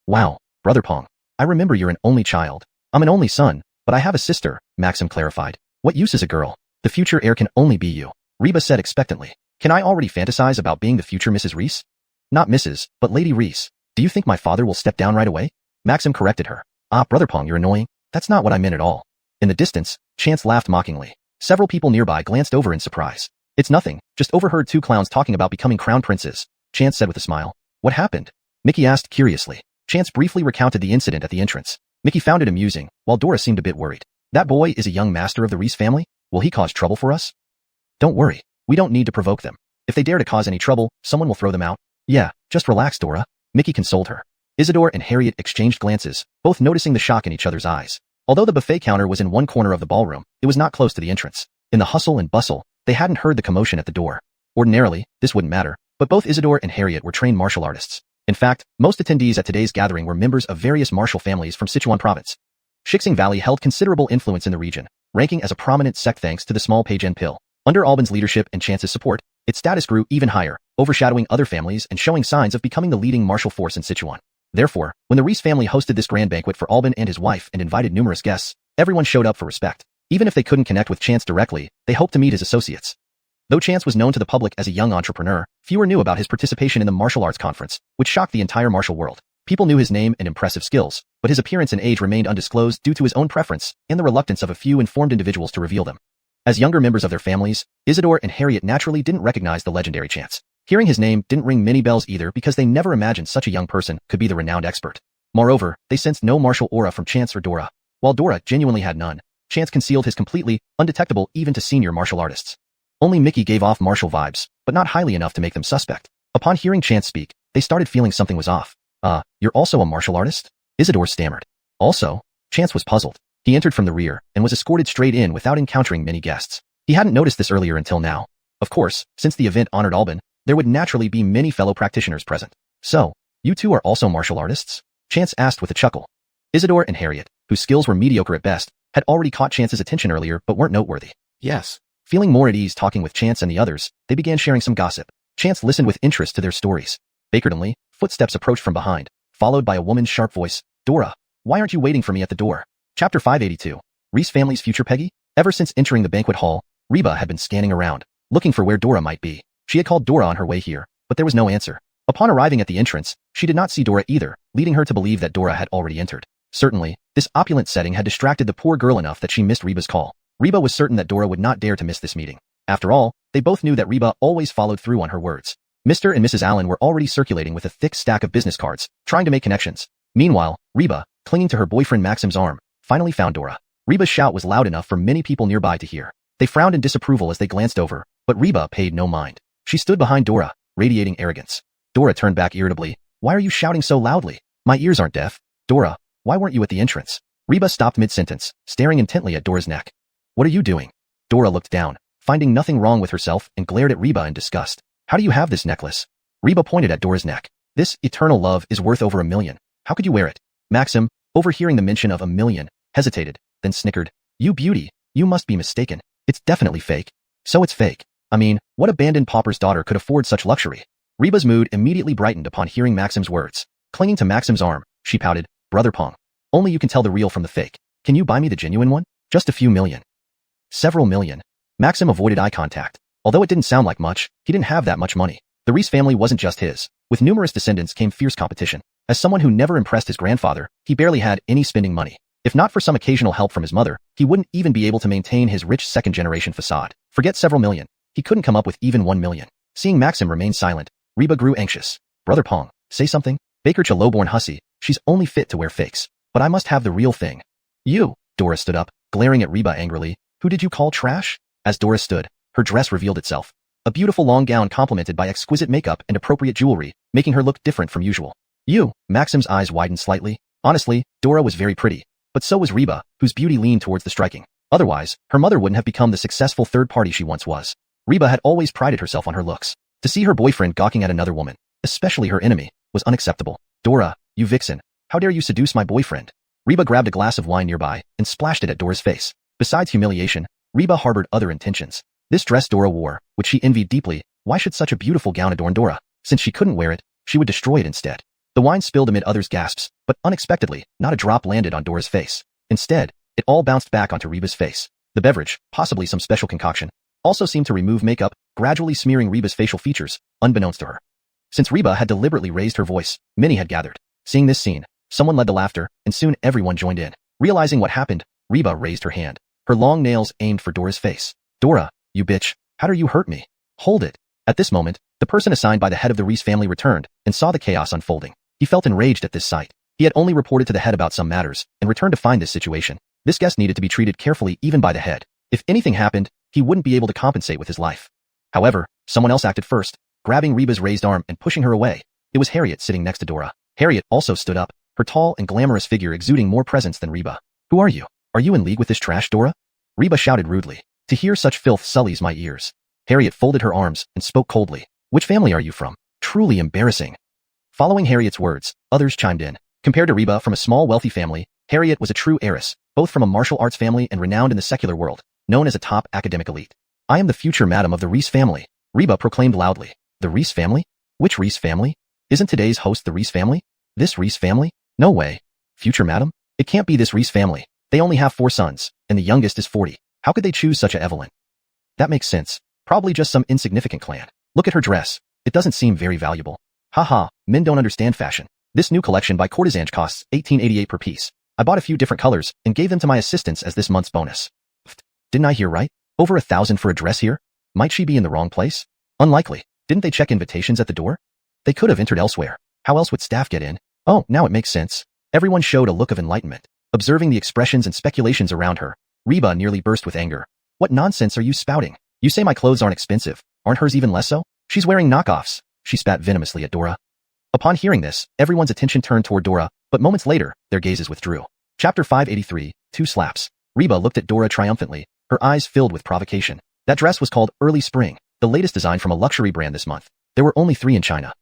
"Wow, Brother Pong, I remember you're an only child." "I'm an only son, but I have a sister," Maxim clarified. "What use is a girl? The future heir can only be you," Reba said expectantly. "Can I already fantasize about being the future Mrs. Reese?" "Not Mrs., but Lady Reese. Do you think my father will step down right away?" Maxim corrected her. "Ah, Brother Pong, you're annoying. That's not what I meant at all." In the distance, Chance laughed mockingly. Several people nearby glanced over in surprise. "It's nothing, just overheard 2 clowns talking about becoming crown princes," Chance said with a smile. "What happened?" Mickey asked curiously. Chance briefly recounted the incident at the entrance. Mickey found it amusing, while Dora seemed a bit worried. "That boy is a young master of the Reese family? Will he cause trouble for us?" "Don't worry. We don't need to provoke them. If they dare to cause any trouble, someone will throw them out." "Yeah, just relax, Dora," Mickey consoled her. Isidore and Harriet exchanged glances, both noticing the shock in each other's eyes. Although the buffet counter was in one corner of the ballroom, it was not close to the entrance. In the hustle and bustle, they hadn't heard the commotion at the door. Ordinarily, this wouldn't matter, but both Isidore and Harriet were trained martial artists. In fact, most attendees at today's gathering were members of various martial families from Sichuan province. Shixing Valley held considerable influence in the region, ranking as a prominent sect thanks to the small page and pill. Under Albin's leadership and Chance's support, its status grew even higher, overshadowing other families and showing signs of becoming the leading martial force in Sichuan. Therefore, when the Reese family hosted this grand banquet for Albin and his wife and invited numerous guests, everyone showed up for respect. Even if they couldn't connect with Chance directly, they hoped to meet his associates. Though Chance was known to the public as a young entrepreneur, fewer knew about his participation in the martial arts conference, which shocked the entire martial world. People knew his name and impressive skills, but his appearance and age remained undisclosed due to his own preference and the reluctance of a few informed individuals to reveal them. As younger members of their families, Isidore and Harriet naturally didn't recognize the legendary Chance. Hearing his name didn't ring many bells either because they never imagined such a young person could be the renowned expert. Moreover, they sensed no martial aura from Chance or Dora. While Dora genuinely had none, Chance concealed his completely, undetectable even to senior martial artists. Only Mickey gave off martial vibes, but not highly enough to make them suspect. Upon hearing Chance speak, they started feeling something was off. You're also a martial artist?" Isidore stammered. "Also?" Chance was puzzled. He entered from the rear and was escorted straight in without encountering many guests. He hadn't noticed this earlier until now. Of course, since the event honored Albin, there would naturally be many fellow practitioners present. "So, you two are also martial artists?" Chance asked with a chuckle. Isidore and Harriet, whose skills were mediocre at best, had already caught Chance's attention earlier but weren't noteworthy. "Yes." Feeling more at ease talking with Chance and the others, they began sharing some gossip. Chance listened with interest to their stories. Vacantly, footsteps approached from behind, followed by a woman's sharp voice. "Dora, why aren't you waiting for me at the door?" Chapter 582. Reese family's future Peggy? Ever since entering the banquet hall, Reba had been scanning around, looking for where Dora might be. She had called Dora on her way here, but there was no answer. Upon arriving at the entrance, she did not see Dora either, leading her to believe that Dora had already entered. Certainly, this opulent setting had distracted the poor girl enough that she missed Reba's call. Reba was certain that Dora would not dare to miss this meeting. After all, they both knew that Reba always followed through on her words. Mr. and Mrs. Allen were already circulating with a thick stack of business cards, trying to make connections. Meanwhile, Reba, clinging to her boyfriend Maxim's arm, finally found Dora. Reba's shout was loud enough for many people nearby to hear. They frowned in disapproval as they glanced over, but Reba paid no mind. She stood behind Dora, radiating arrogance. Dora turned back irritably. "Why are you shouting so loudly? My ears aren't deaf." "Dora, why weren't you at the entrance?" Reba stopped mid-sentence, staring intently at Dora's neck. What are you doing? Dora looked down, finding nothing wrong with herself, and glared at Reba in disgust. How do you have this necklace? Reba pointed at Dora's neck. This eternal love is worth over $1 million. How could you wear it? Maxim, overhearing the mention of $1 million, hesitated, then snickered. You beauty, you must be mistaken. It's definitely fake. So it's fake. I mean, what abandoned pauper's daughter could afford such luxury? Reba's mood immediately brightened upon hearing Maxim's words. Clinging to Maxim's arm, she pouted, Brother Pong. Only you can tell the real from the fake. Can you buy me the genuine one? Just a few million. Several million. Maxim avoided eye contact. Although it didn't sound like much, he didn't have that much money. The Reese family wasn't just his. With numerous descendants came fierce competition. As someone who never impressed his grandfather, he barely had any spending money. If not for some occasional help from his mother, he wouldn't even be able to maintain his rich second-generation facade. Forget several million. He couldn't come up with even 1 million. Seeing Maxim remain silent, Reba grew anxious. Brother Pong, say something? Baker's a low-born hussy. She's only fit to wear fakes. But I must have the real thing. You, Dora stood up, glaring at Reba angrily. Who did you call trash? As Dora stood, her dress revealed itself. A beautiful long gown complemented by exquisite makeup and appropriate jewelry, making her look different from usual. You, Maxim's eyes widened slightly. Honestly, Dora was very pretty. But so was Reba, whose beauty leaned towards the striking. Otherwise, her mother wouldn't have become the successful third party she once was. Reba had always prided herself on her looks. To see her boyfriend gawking at another woman, especially her enemy, was unacceptable. Dora, you vixen. How dare you seduce my boyfriend? Reba grabbed a glass of wine nearby and splashed it at Dora's face. Besides humiliation, Reba harbored other intentions. This dress Dora wore, which she envied deeply, why should such a beautiful gown adorn Dora? Since she couldn't wear it, she would destroy it instead. The wine spilled amid others' gasps, but unexpectedly, not a drop landed on Dora's face. Instead, it all bounced back onto Reba's face. The beverage, possibly some special concoction, also seemed to remove makeup, gradually smearing Reba's facial features, unbeknownst to her. Since Reba had deliberately raised her voice, many had gathered. Seeing this scene, someone led the laughter, and soon everyone joined in. Realizing what happened, Reba raised her hand, her long nails aimed for Dora's face. Dora, you bitch, how dare you hurt me? Hold it. At this moment, the person assigned by the head of the Reese family returned and saw the chaos unfolding. He felt enraged at this sight. He had only reported to the head about some matters and returned to find this situation. This guest needed to be treated carefully even by the head. If anything happened, he wouldn't be able to compensate with his life. However, someone else acted first, grabbing Reba's raised arm and pushing her away. It was Harriet sitting next to Dora. Harriet also stood up, her tall and glamorous figure exuding more presence than Reba. Who are you? Are you in league with this trash, Dora? Reba shouted rudely. To hear such filth sullies my ears. Harriet folded her arms and spoke coldly. Which family are you from? Truly embarrassing. Following Harriet's words, others chimed in. Compared to Reba from a small wealthy family, Harriet was a true heiress, both from a martial arts family and renowned in the secular world, known as a top academic elite. I am the future madam of the Reese family, Reba proclaimed loudly. The Reese family? Which Reese family? Isn't today's host the Reese family? This Reese family? No way. Future madam? It can't be this Reese family. They only have 4 sons, and the youngest is 40. How could they choose such a Evelyn? That makes sense. Probably just some insignificant clan. Look at her dress. It doesn't seem very valuable. Haha, men don't understand fashion. This new collection by Courtesange costs $18.88 per piece. I bought a few different colors and gave them to my assistants as this month's bonus. Didn't I hear right? Over $1,000 for a dress here? Might she be in the wrong place? Unlikely. Didn't they check invitations at the door? They could have entered elsewhere. How else would staff get in? Oh, now it makes sense. Everyone showed a look of enlightenment. Observing the expressions and speculations around her, Reba nearly burst with anger. What nonsense are you spouting? You say my clothes aren't expensive. Aren't hers even less so? She's wearing knockoffs. She spat venomously at Dora. Upon hearing this, everyone's attention turned toward Dora, but moments later, their gazes withdrew. Chapter 583, 2 Slaps. Reba looked at Dora triumphantly, her eyes filled with provocation. That dress was called Early Spring, the latest design from a luxury brand this month. There were only 3 in China.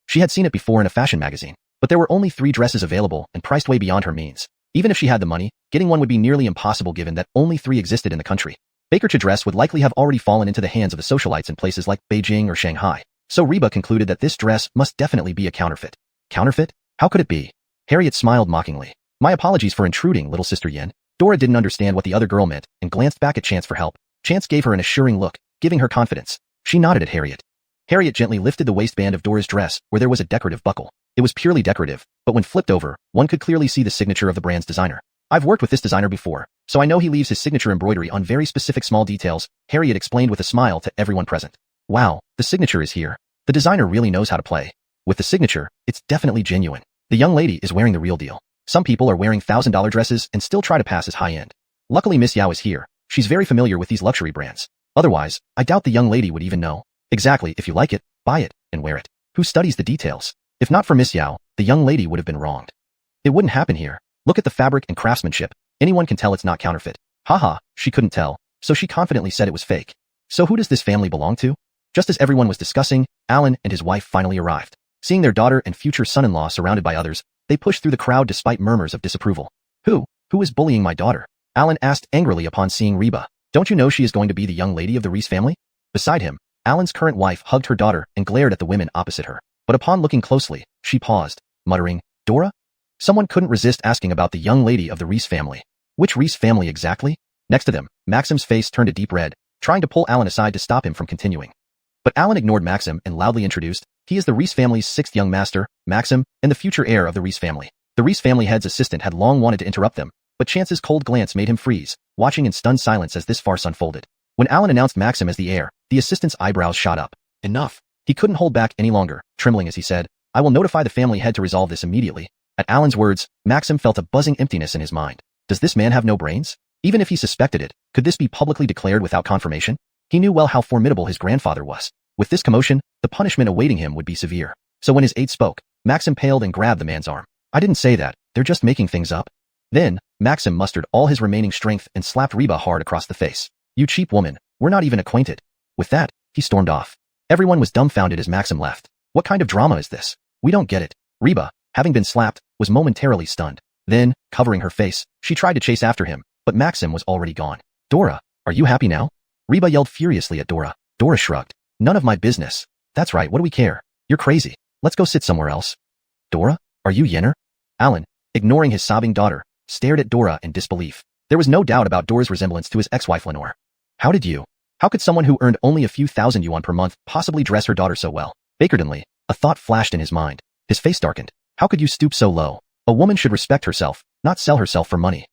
She had seen it before in a fashion magazine, but there were only 3 dresses available and priced way beyond her means. Even if she had the money, getting one would be nearly impossible given that only 3 existed in the country. Baker's dress would likely have already fallen into the hands of the socialites in places like Beijing or Shanghai. So Reba concluded that this dress must definitely be a counterfeit. Counterfeit? How could it be? Harriet smiled mockingly. My apologies for intruding, little sister Yin. Dora didn't understand what the other girl meant and glanced back at Chance for help. Chance gave her an assuring look, giving her confidence. She nodded at Harriet. Harriet gently lifted the waistband of Dora's dress where there was a decorative buckle. It was purely decorative, but when flipped over, one could clearly see the signature of the brand's designer. I've worked with this designer before, so I know he leaves his signature embroidery on very specific small details, Harriet explained with a smile to everyone present. Wow, the signature is here. The designer really knows how to play. With the signature, it's definitely genuine. The young lady is wearing the real deal. Some people are wearing $1,000 dresses and still try to pass as high-end. Luckily Miss Yao is here. She's very familiar with these luxury brands. Otherwise, I doubt the young lady would even know. Exactly, if you like it, buy it, and wear it. Who studies the details? If not for Miss Yao, the young lady would have been wronged. It wouldn't happen here. Look at the fabric and craftsmanship. Anyone can tell it's not counterfeit. Haha, she couldn't tell. so she confidently said it was fake. So who does this family belong to? Just as everyone was discussing, Alan and his wife finally arrived. Seeing their daughter and future son-in-law surrounded by others, they pushed through the crowd despite murmurs of disapproval. Who is bullying my daughter? Alan asked angrily upon seeing Reba. Don't you know she is going to be the young lady of the Reese family? Beside him, Alan's current wife hugged her daughter and glared at the women opposite her. But upon looking closely, she paused, muttering, Dora? Someone couldn't resist asking about the young lady of the Reese family. Which Reese family exactly? Next to them, Maxim's face turned a deep red, trying to pull Alan aside to stop him from continuing. But Alan ignored Maxim and loudly introduced, he is the Reese family's sixth young master, Maxim, and the future heir of the Reese family. The Reese family head's assistant had long wanted to interrupt them, but Chance's cold glance made him freeze, watching in stunned silence as this farce unfolded. When Alan announced Maxim as the heir, the assistant's eyebrows shot up. Enough. He couldn't hold back any longer, trembling as he said, I will notify the family head to resolve this immediately. At Alan's words, Maxim felt a buzzing emptiness in his mind. Does this man have no brains? Even if he suspected it, could this be publicly declared without confirmation? He knew well how formidable his grandfather was. With this commotion, the punishment awaiting him would be severe. So when his aide spoke, Maxim paled and grabbed the man's arm. I didn't say that, they're just making things up. Then, Maxim mustered all his remaining strength and slapped Reba hard across the face. You cheap woman, we're not even acquainted. With that, he stormed off. Everyone was dumbfounded as Maxim left. What kind of drama is this? We don't get it. Reba, having been slapped, was momentarily stunned. Then, covering her face, she tried to chase after him, but Maxim was already gone. Dora, are you happy now? Reba yelled furiously at Dora. Dora shrugged. None of my business. That's right, what do we care? You're crazy. Let's go sit somewhere else. Dora, are you Yenner? Alan, ignoring his sobbing daughter, stared at Dora in disbelief. There was no doubt about Dora's resemblance to his ex-wife Lenore. How could someone who earned only a few thousand yuan per month possibly dress her daughter so well? Vacantly, a thought flashed in his mind. His face darkened. How could you stoop so low? A woman should respect herself, not sell herself for money.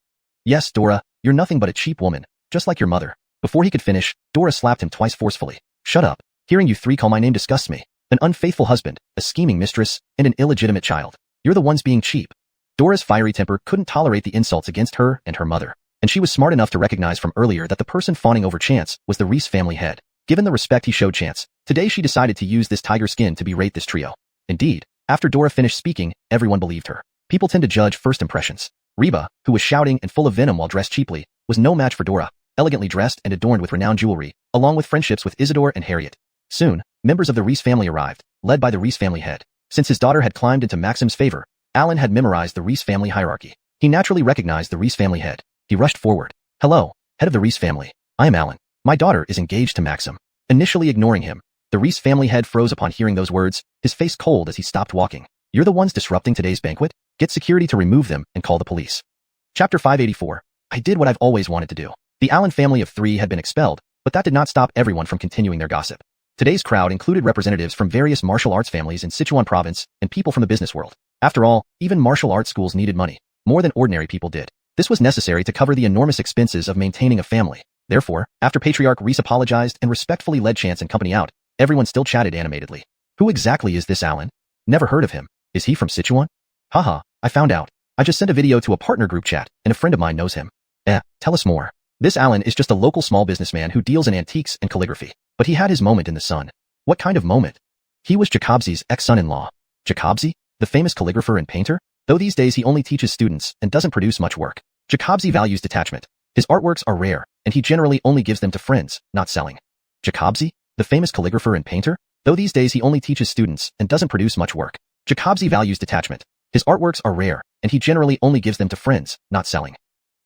Yes, Dora, you're nothing but a cheap woman, just like your mother. Before he could finish, Dora slapped him twice forcefully. Shut up. Hearing you three call my name disgusts me. An unfaithful husband, a scheming mistress, and an illegitimate child. You're the ones being cheap. Dora's fiery temper couldn't tolerate the insults against her and her mother, and she was smart enough to recognize from earlier that the person fawning over Chance was the Reese family head. Given the respect he showed Chance, today she decided to use this tiger skin to berate this trio. Indeed, after Dora finished speaking, everyone believed her. People tend to judge first impressions. Reba, who was shouting and full of venom while dressed cheaply, was no match for Dora, elegantly dressed and adorned with renowned jewelry, along with friendships with Isidore and Harriet. Soon, members of the Reese family arrived, led by the Reese family head. Since his daughter had climbed into Maxim's favor, Alan had memorized the Reese family hierarchy. He naturally recognized the Reese family head. He rushed forward. Hello, head of the Reese family. I am Alan. My daughter is engaged to Maxim. Initially ignoring him, the Reese family head froze upon hearing those words, his face cold as he stopped walking. You're the ones disrupting today's banquet? Get security to remove them and call the police. Chapter 584. I did what I've always wanted to do. The Allen family of 3 had been expelled, but that did not stop everyone from continuing their gossip. Today's crowd included representatives from various martial arts families in Sichuan province and people from the business world. After all, even martial arts schools needed money, more than ordinary people did. This was necessary to cover the enormous expenses of maintaining a family. Therefore, after Patriarch Reese apologized and respectfully led Chance and company out, everyone still chatted animatedly. Who exactly is this Alan? Never heard of him. Is he from Sichuan? Haha, I found out. I just sent a video to a partner group chat, and a friend of mine knows him. Tell us more. This Alan is just a local small businessman who deals in antiques and calligraphy. But he had his moment in the sun. What kind of moment? He was Jacobzi's ex-son-in-law. Jacobzi, the famous calligrapher and painter? Though these days he only teaches students and doesn't produce much work. Jacobzi values detachment. His artworks are rare, and he generally only gives them to friends, not selling. Jacobzi, the famous calligrapher and painter? Though these days he only teaches students and doesn't produce much work. Jacobzi values detachment. His artworks are rare, and he generally only gives them to friends, not selling.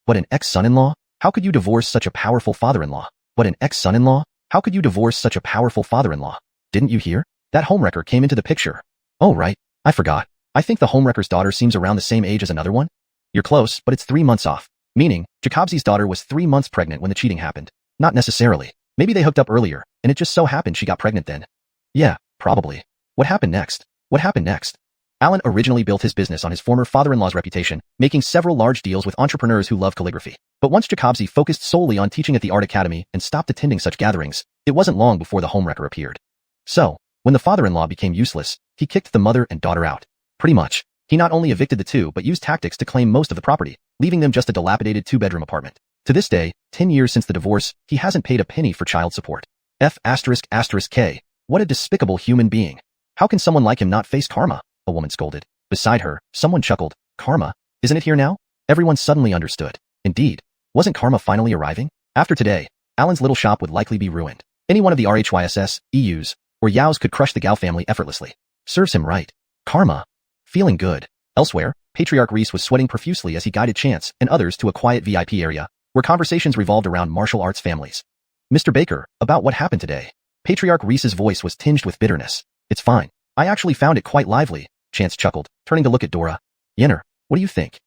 What an ex-son-in-law? How could you divorce such a powerful father-in-law? What an ex-son-in-law? How could you divorce such a powerful father-in-law? Didn't you hear? That homewrecker came into the picture. Oh right, I forgot. I think the homewrecker's daughter seems around the same age as another one. You're close, but it's 3 months off. Meaning, Jacobzi's daughter was 3 months pregnant when the cheating happened. Not necessarily. Maybe they hooked up earlier, and it just so happened she got pregnant then. Yeah, probably. What happened next? What happened next? Alan originally built his business on his former father-in-law's reputation, making several large deals with entrepreneurs who love calligraphy. But once Jacobzi focused solely on teaching at the art academy and stopped attending such gatherings, it wasn't long before the homewrecker appeared. So, when the father-in-law became useless, he kicked the mother and daughter out. Pretty much. He not only evicted the two but used tactics to claim most of the property, leaving them just a dilapidated 2-bedroom apartment. To this day, 10 years since the divorce, he hasn't paid a penny for child support. K. What a despicable human being. How can someone like him not face karma? A woman scolded. Beside her, someone chuckled. Karma? Isn't it here now? Everyone suddenly understood. Indeed. Wasn't karma finally arriving? After today, Alan's little shop would likely be ruined. Any one of the RHYSS, EUs, or Yaos could crush the Gao family effortlessly. Serves him right. Karma. Feeling good. Elsewhere, Patriarch Reese was sweating profusely as he guided Chance and others to a quiet VIP area, where conversations revolved around martial arts families. Mr. Baker, about what happened today. Patriarch Reese's voice was tinged with bitterness. It's fine. I actually found it quite lively, Chance chuckled, turning to look at Dora. Yenner, what do you think?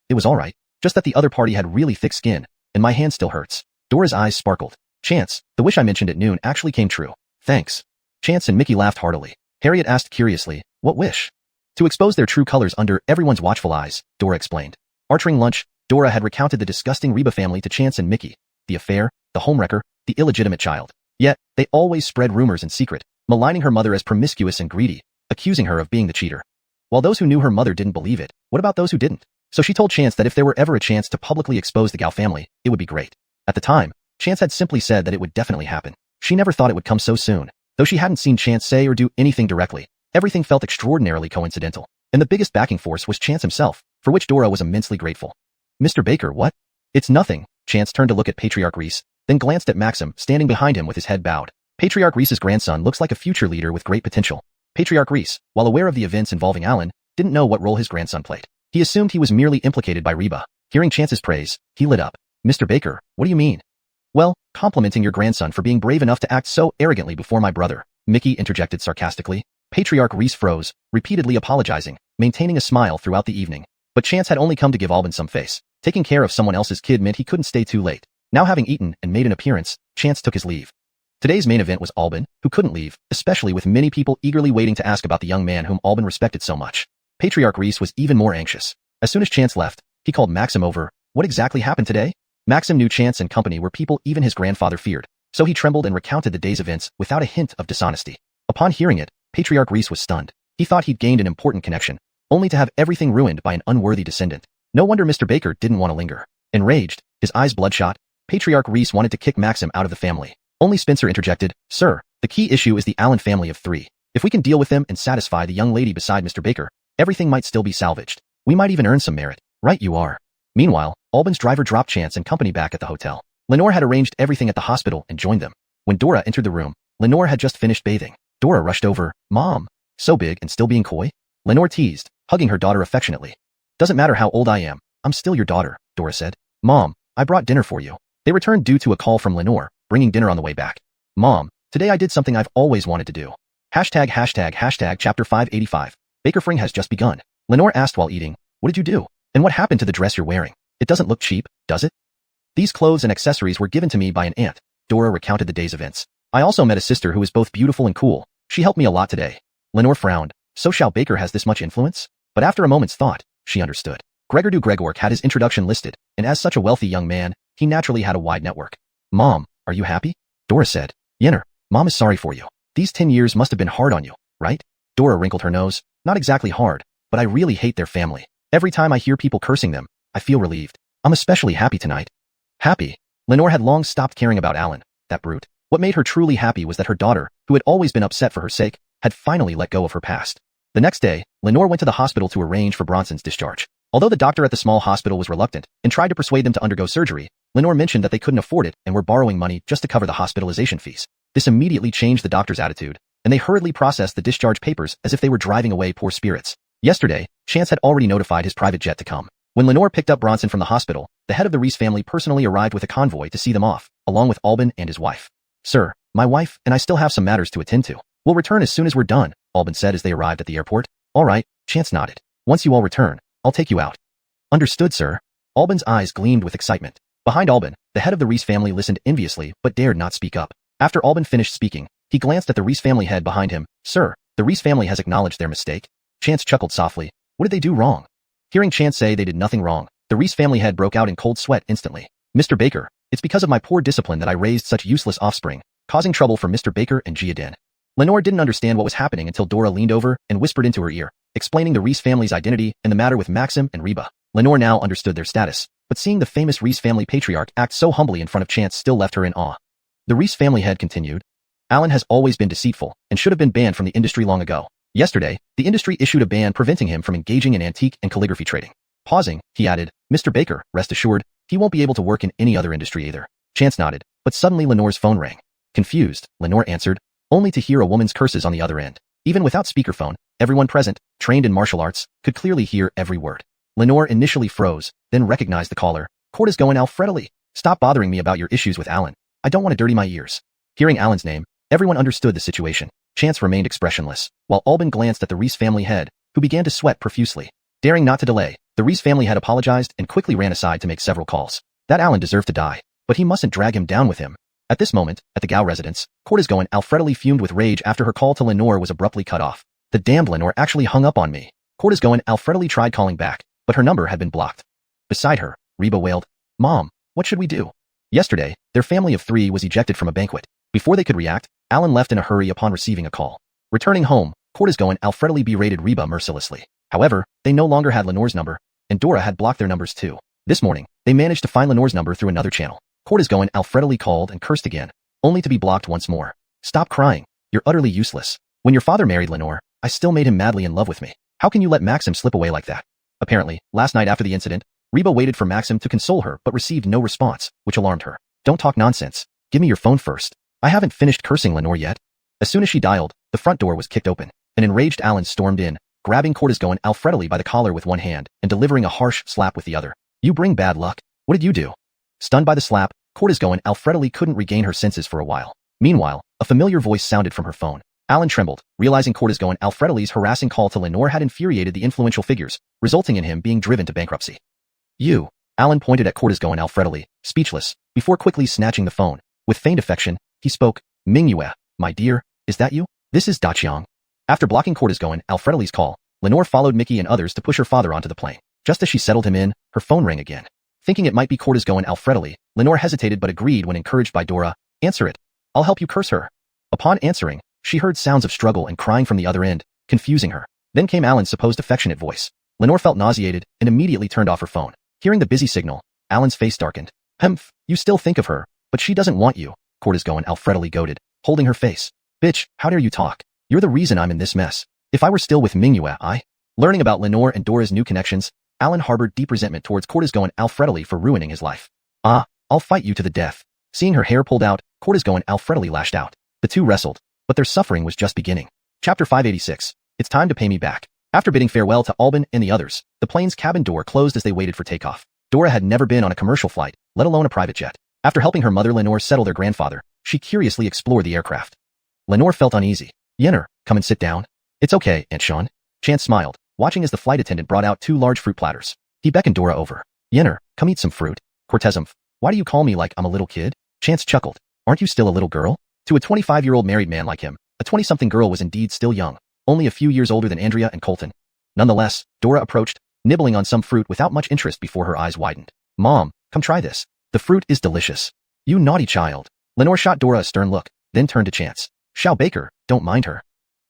It was alright. Just that the other party had really thick skin, and my hand still hurts. Dora's eyes sparkled. Chance, the wish I mentioned at noon actually came true. Thanks. Chance and Mickey laughed heartily. Harriet asked curiously, what wish? To expose their true colors under everyone's watchful eyes, Dora explained. Archering lunch, Dora had recounted the disgusting Reba family to Chance and Mickey. The affair, the homewrecker, the illegitimate child. Yet, they always spread rumors in secret, maligning her mother as promiscuous and greedy, accusing her of being the cheater. While those who knew her mother didn't believe it, what about those who didn't? So she told Chance that if there were ever a chance to publicly expose the Gao family, it would be great. At the time, Chance had simply said that it would definitely happen. She never thought it would come so soon. Though she hadn't seen Chance say or do anything directly, everything felt extraordinarily coincidental. And the biggest backing force was Chance himself, for which Dora was immensely grateful. Mr. Baker, what? It's nothing. Chance turned to look at Patriarch Reese, then glanced at Maxim, standing behind him with his head bowed. Patriarch Reese's grandson looks like a future leader with great potential. Patriarch Reese, while aware of the events involving Alan, didn't know what role his grandson played. He assumed he was merely implicated by Reba. Hearing Chance's praise, he lit up. Mr. Baker, what do you mean? Well, complimenting your grandson for being brave enough to act so arrogantly before my brother, Mickey interjected sarcastically. Patriarch Reese froze, repeatedly apologizing, maintaining a smile throughout the evening. But Chance had only come to give Alban some face. Taking care of someone else's kid meant he couldn't stay too late. Now having eaten and made an appearance, Chance took his leave. Today's main event was Alban, who couldn't leave, especially with many people eagerly waiting to ask about the young man whom Alban respected so much. Patriarch Reese was even more anxious. As soon as Chance left, he called Maxim over. What exactly happened today? Maxim knew Chance and company were people even his grandfather feared, so he trembled and recounted the day's events without a hint of dishonesty. Upon hearing it, Patriarch Reese was stunned. He thought he'd gained an important connection, only to have everything ruined by an unworthy descendant. No wonder Mr. Baker didn't want to linger. Enraged, his eyes bloodshot, Patriarch Reese wanted to kick Maxim out of the family. Only Spencer interjected, Sir, the key issue is the Allen family of 3. If we can deal with them and satisfy the young lady beside Mr. Baker, everything might still be salvaged. We might even earn some merit. Right you are. Meanwhile, Alban's driver dropped Chance and company back at the hotel. Lenore had arranged everything at the hospital and joined them. When Dora entered the room, Lenore had just finished bathing. Dora rushed over. Mom. So big and still being coy? Lenore teased, hugging her daughter affectionately. Doesn't matter how old I am, I'm still your daughter, Dora said. Mom, I brought dinner for you. They returned due to a call from Lenore, bringing dinner on the way back. Mom, today I did something I've always wanted to do. Hashtag chapter 585. Bakerfring has just begun. Lenore asked while eating, what did you do? And what happened to the dress you're wearing? It doesn't look cheap, does it? These clothes and accessories were given to me by an aunt. Dora recounted the day's events. I also met a sister who is both beautiful and cool. She helped me a lot today. Lenore frowned. So Shao Baker has this much influence? But after a moment's thought, she understood. Gregor du Gregork had his introduction listed, and as such a wealthy young man, he naturally had a wide network. Mom, are you happy? Dora said. Yenner, Mom is sorry for you. These 10 years must have been hard on you, right? Dora wrinkled her nose. Not exactly hard, but I really hate their family. Every time I hear people cursing them, I feel relieved. I'm especially happy tonight. Happy? Lenore had long stopped caring about Alan, that brute. What made her truly happy was that her daughter, who had always been upset for her sake, had finally let go of her past. The next day, Lenore went to the hospital to arrange for Bronson's discharge. Although the doctor at the small hospital was reluctant and tried to persuade them to undergo surgery, Lenore mentioned that they couldn't afford it and were borrowing money just to cover the hospitalization fees. This immediately changed the doctor's attitude, and they hurriedly processed the discharge papers as if they were driving away poor spirits. Yesterday, Chance had already notified his private jet to come. When Lenore picked up Bronson from the hospital, the head of the Reese family personally arrived with a convoy to see them off, along with Alban and his wife. Sir, my wife and I still have some matters to attend to. We'll return as soon as we're done, Alban said as they arrived at the airport. All right, Chance nodded. Once you all return, I'll take you out. Understood, sir. Alban's eyes gleamed with excitement. Behind Alban, the head of the Reese family listened enviously but dared not speak up. After Alban finished speaking, he glanced at the Reese family head behind him. Sir, the Reese family has acknowledged their mistake. Chance chuckled softly. What did they do wrong? Hearing Chance say they did nothing wrong, the Reese family head broke out in cold sweat instantly. Mr. Baker, it's because of my poor discipline that I raised such useless offspring, causing trouble for Mr. Baker and Giaden. Lenore didn't understand what was happening until Dora leaned over and whispered into her ear, explaining the Reese family's identity and the matter with Maxim and Reba. Lenore now understood their status, but seeing the famous Reese family patriarch act so humbly in front of Chance still left her in awe. The Reese family head continued. Alan has always been deceitful and should have been banned from the industry long ago. Yesterday, the industry issued a ban preventing him from engaging in antique and calligraphy trading. Pausing, he added, Mr. Baker, rest assured, he won't be able to work in any other industry either. Chance nodded. but suddenly Lenore's phone rang. Confused, Lenore answered, only to hear a woman's curses on the other end. Even without speakerphone, everyone present, trained in martial arts, could clearly hear every word. Lenore initially froze, then recognized the caller. Court is going Alfredly. Stop bothering me about your issues with Alan. I don't want to dirty my ears. Hearing Alan's name, everyone understood the situation. Chance remained expressionless, while Albin glanced at the Reese family head, who began to sweat profusely. Daring not to delay, the Reese family head apologized and quickly ran aside to make several calls. That Alan deserved to die, but he mustn't drag him down with him. At this moment, at the Gao residence, Court is going Alfredly fumed with rage after her call to Lenore was abruptly cut off. The damned Lenore actually hung up on me. Court is going Alfredly tried calling back, but her number had been blocked. Beside her, Reba wailed, Mom, what should we do? Yesterday, their family of 3 was ejected from a banquet. Before they could react, Alan left in a hurry upon receiving a call. Returning home, Court is going Alfredly berated Reba mercilessly. However, they no longer had Lenore's number, and Dora had blocked their numbers too. This morning, they managed to find Lenore's number through another channel. Court is going Alfredly called and cursed again, only to be blocked once more. Stop crying. You're utterly useless. When your father married Lenore, I still made him madly in love with me. How can you let Maxim slip away like that? Apparently, last night after the incident, Reba waited for Maxim to console her but received no response, which alarmed her. Don't talk nonsense. Give me your phone first. I haven't finished cursing Lenore yet. As soon as she dialed, the front door was kicked open. An enraged Alan stormed in, grabbing Court is going Alfredly by the collar with one hand and delivering a harsh slap with the other. You bring bad luck. What did you do? Stunned by the slap, Court is going Alfredly couldn't regain her senses for a while. Meanwhile, a familiar voice sounded from her phone. Alan trembled, realizing Court is going Alfredly's harassing call to Lenore had infuriated the influential figures, resulting in him being driven to bankruptcy. You. Alan pointed at Court is going Alfredly, speechless, before quickly snatching the phone. With feigned affection, he spoke, Mingyue, my dear, is that you? This is Daqiang. After blocking Court is going Alfredly's call, Lenore followed Mickey and others to push her father onto the plane. Just as she settled him in, her phone rang again. Thinking it might be Court is going Alfredly, Lenore hesitated but agreed when encouraged by Dora. Answer it. I'll help you curse her. Upon answering, she heard sounds of struggle and crying from the other end, confusing her. Then came Alan's supposed affectionate voice. Lenore felt nauseated and immediately turned off her phone. Hearing the busy signal, Alan's face darkened. Humph, you still think of her, but she doesn't want you, Court is going Alfredly goaded, holding her face. Bitch, how dare you talk? You're the reason I'm in this mess. If I were still with Mingyue, Learning about Lenore and Dora's new connections, Alan harbored deep resentment towards Court is going Alfredly for ruining his life. I'll fight you to the death. Seeing her hair pulled out, Court is going Alfredly lashed out. The two wrestled, but their suffering was just beginning. Chapter 586. It's time to pay me back. After bidding farewell to Albin and the others, the plane's cabin door closed as they waited for takeoff. Dora had never been on a commercial flight, let alone a private jet. After helping her mother Lenore settle their grandfather, she curiously explored the aircraft. Lenore felt uneasy. Yenner, come and sit down. It's okay, Aunt Sean. Chance smiled, watching as the flight attendant brought out 2 large fruit platters. He beckoned Dora over. Yenner, come eat some fruit. Cortezum, why do you call me like I'm a little kid? Chance chuckled. Aren't you still a little girl? To a 25-year-old married man like him, a 20-something girl was indeed still young, only a few years older than Andrea and Colton. Nonetheless, Dora approached, nibbling on some fruit without much interest before her eyes widened. Mom, come try this. The fruit is delicious. You naughty child. Lenore shot Dora a stern look, then turned to Chance. Shao Baker, don't mind her.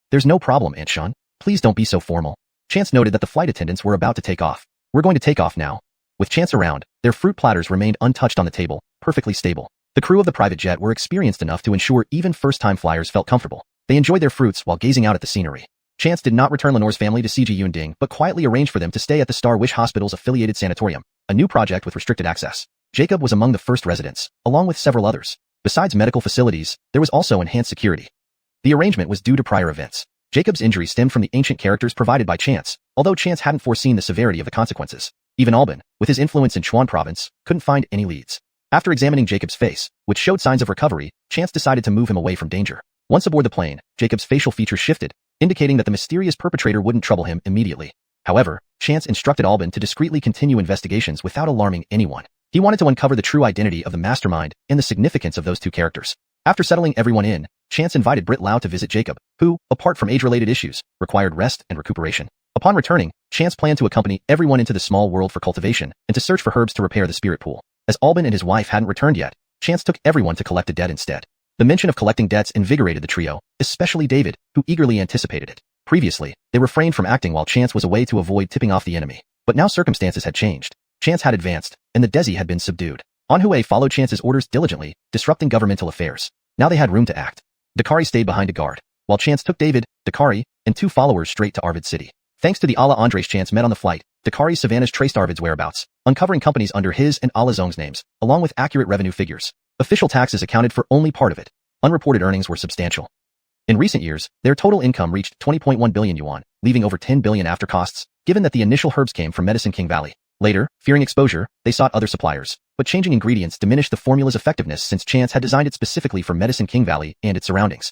There's no problem, Aunt Sean. Please don't be so formal. Chance noted that the flight attendants were about to take off. We're going to take off now. With Chance around, their fruit platters remained untouched on the table, perfectly stable. The crew of the private jet were experienced enough to ensure even first-time flyers felt comfortable. They enjoyed their fruits while gazing out at the scenery. Chance did not return Lenore's family to CG Yunding but quietly arranged for them to stay at the Star Wish Hospital's affiliated sanatorium, a new project with restricted access. Jacob was among the first residents, along with several others. Besides medical facilities, there was also enhanced security. The arrangement was due to prior events. Jacob's injury stemmed from the ancient characters provided by Chance, although Chance hadn't foreseen the severity of the consequences. Even Albin, with his influence in Chuan province, couldn't find any leads. After examining Jacob's face, which showed signs of recovery, Chance decided to move him away from danger. Once aboard the plane, Jacob's facial features shifted, indicating that the mysterious perpetrator wouldn't trouble him immediately. However, Chance instructed Albin to discreetly continue investigations without alarming anyone. He wanted to uncover the true identity of the mastermind and the significance of those two characters. After settling everyone in, Chance invited Britt Lau to visit Jacob, who, apart from age-related issues, required rest and recuperation. Upon returning, Chance planned to accompany everyone into the small world for cultivation and to search for herbs to repair the spirit pool. As Albin and his wife hadn't returned yet, Chance took everyone to collect a debt instead. The mention of collecting debts invigorated the trio, especially David, who eagerly anticipated it. Previously, they refrained from acting while Chance was away to avoid tipping off the enemy. But now circumstances had changed. Chance had advanced, and the Desi had been subdued. Anhui followed Chance's orders diligently, disrupting governmental affairs. Now they had room to act. Dakari stayed behind to guard, while Chance took David, Dakari, and 2 followers straight to Arvid City. Thanks to the Ala Andres Chance met on the flight, Dakari's Savannahs traced Arvid's whereabouts, uncovering companies under his and Ala Zong's names, along with accurate revenue figures. Official taxes accounted for only part of it. Unreported earnings were substantial. In recent years, their total income reached 20.1 billion yuan, leaving over 10 billion after costs, given that the initial herbs came from Medicine King Valley. Later, fearing exposure, they sought other suppliers, but changing ingredients diminished the formula's effectiveness since Chance had designed it specifically for Medicine King Valley and its surroundings.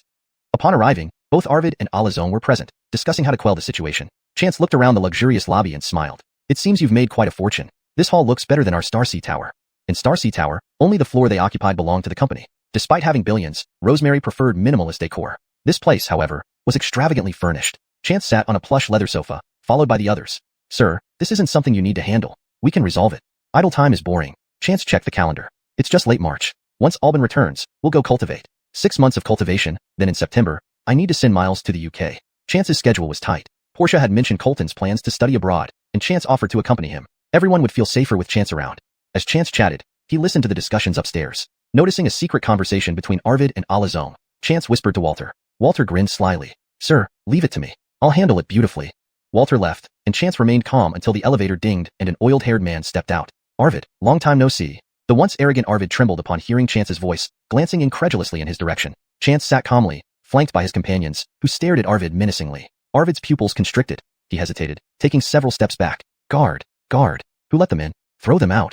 Upon arriving, both Arvid and Alazone were present, discussing how to quell the situation. Chance looked around the luxurious lobby and smiled. It seems you've made quite a fortune. This hall looks better than our Starsea Tower. In Starsea Tower, only the floor they occupied belonged to the company. Despite having billions, Rosemary preferred minimalist decor. This place, however, was extravagantly furnished. Chance sat on a plush leather sofa, followed by the others. Sir, this isn't something you need to handle. We can resolve it. Idle time is boring. Chance checked the calendar. It's just late March. Once Alban returns, we'll go cultivate. 6 months of cultivation, then in September, I need to send Miles to the UK. Chance's schedule was tight. Portia had mentioned Colton's plans to study abroad, and Chance offered to accompany him. Everyone would feel safer with Chance around. As Chance chatted, he listened to the discussions upstairs. Noticing a secret conversation between Arvid and Alazone, Chance whispered to Walter. Walter grinned slyly. Sir, leave it to me. I'll handle it beautifully. Walter left, and Chance remained calm until the elevator dinged and an oiled-haired man stepped out. Arvid, long time no see. The once arrogant Arvid trembled upon hearing Chance's voice, glancing incredulously in his direction. Chance sat calmly, flanked by his companions, who stared at Arvid menacingly. Arvid's pupils constricted. He hesitated, taking several steps back. Guard. Who let them in? Throw them out.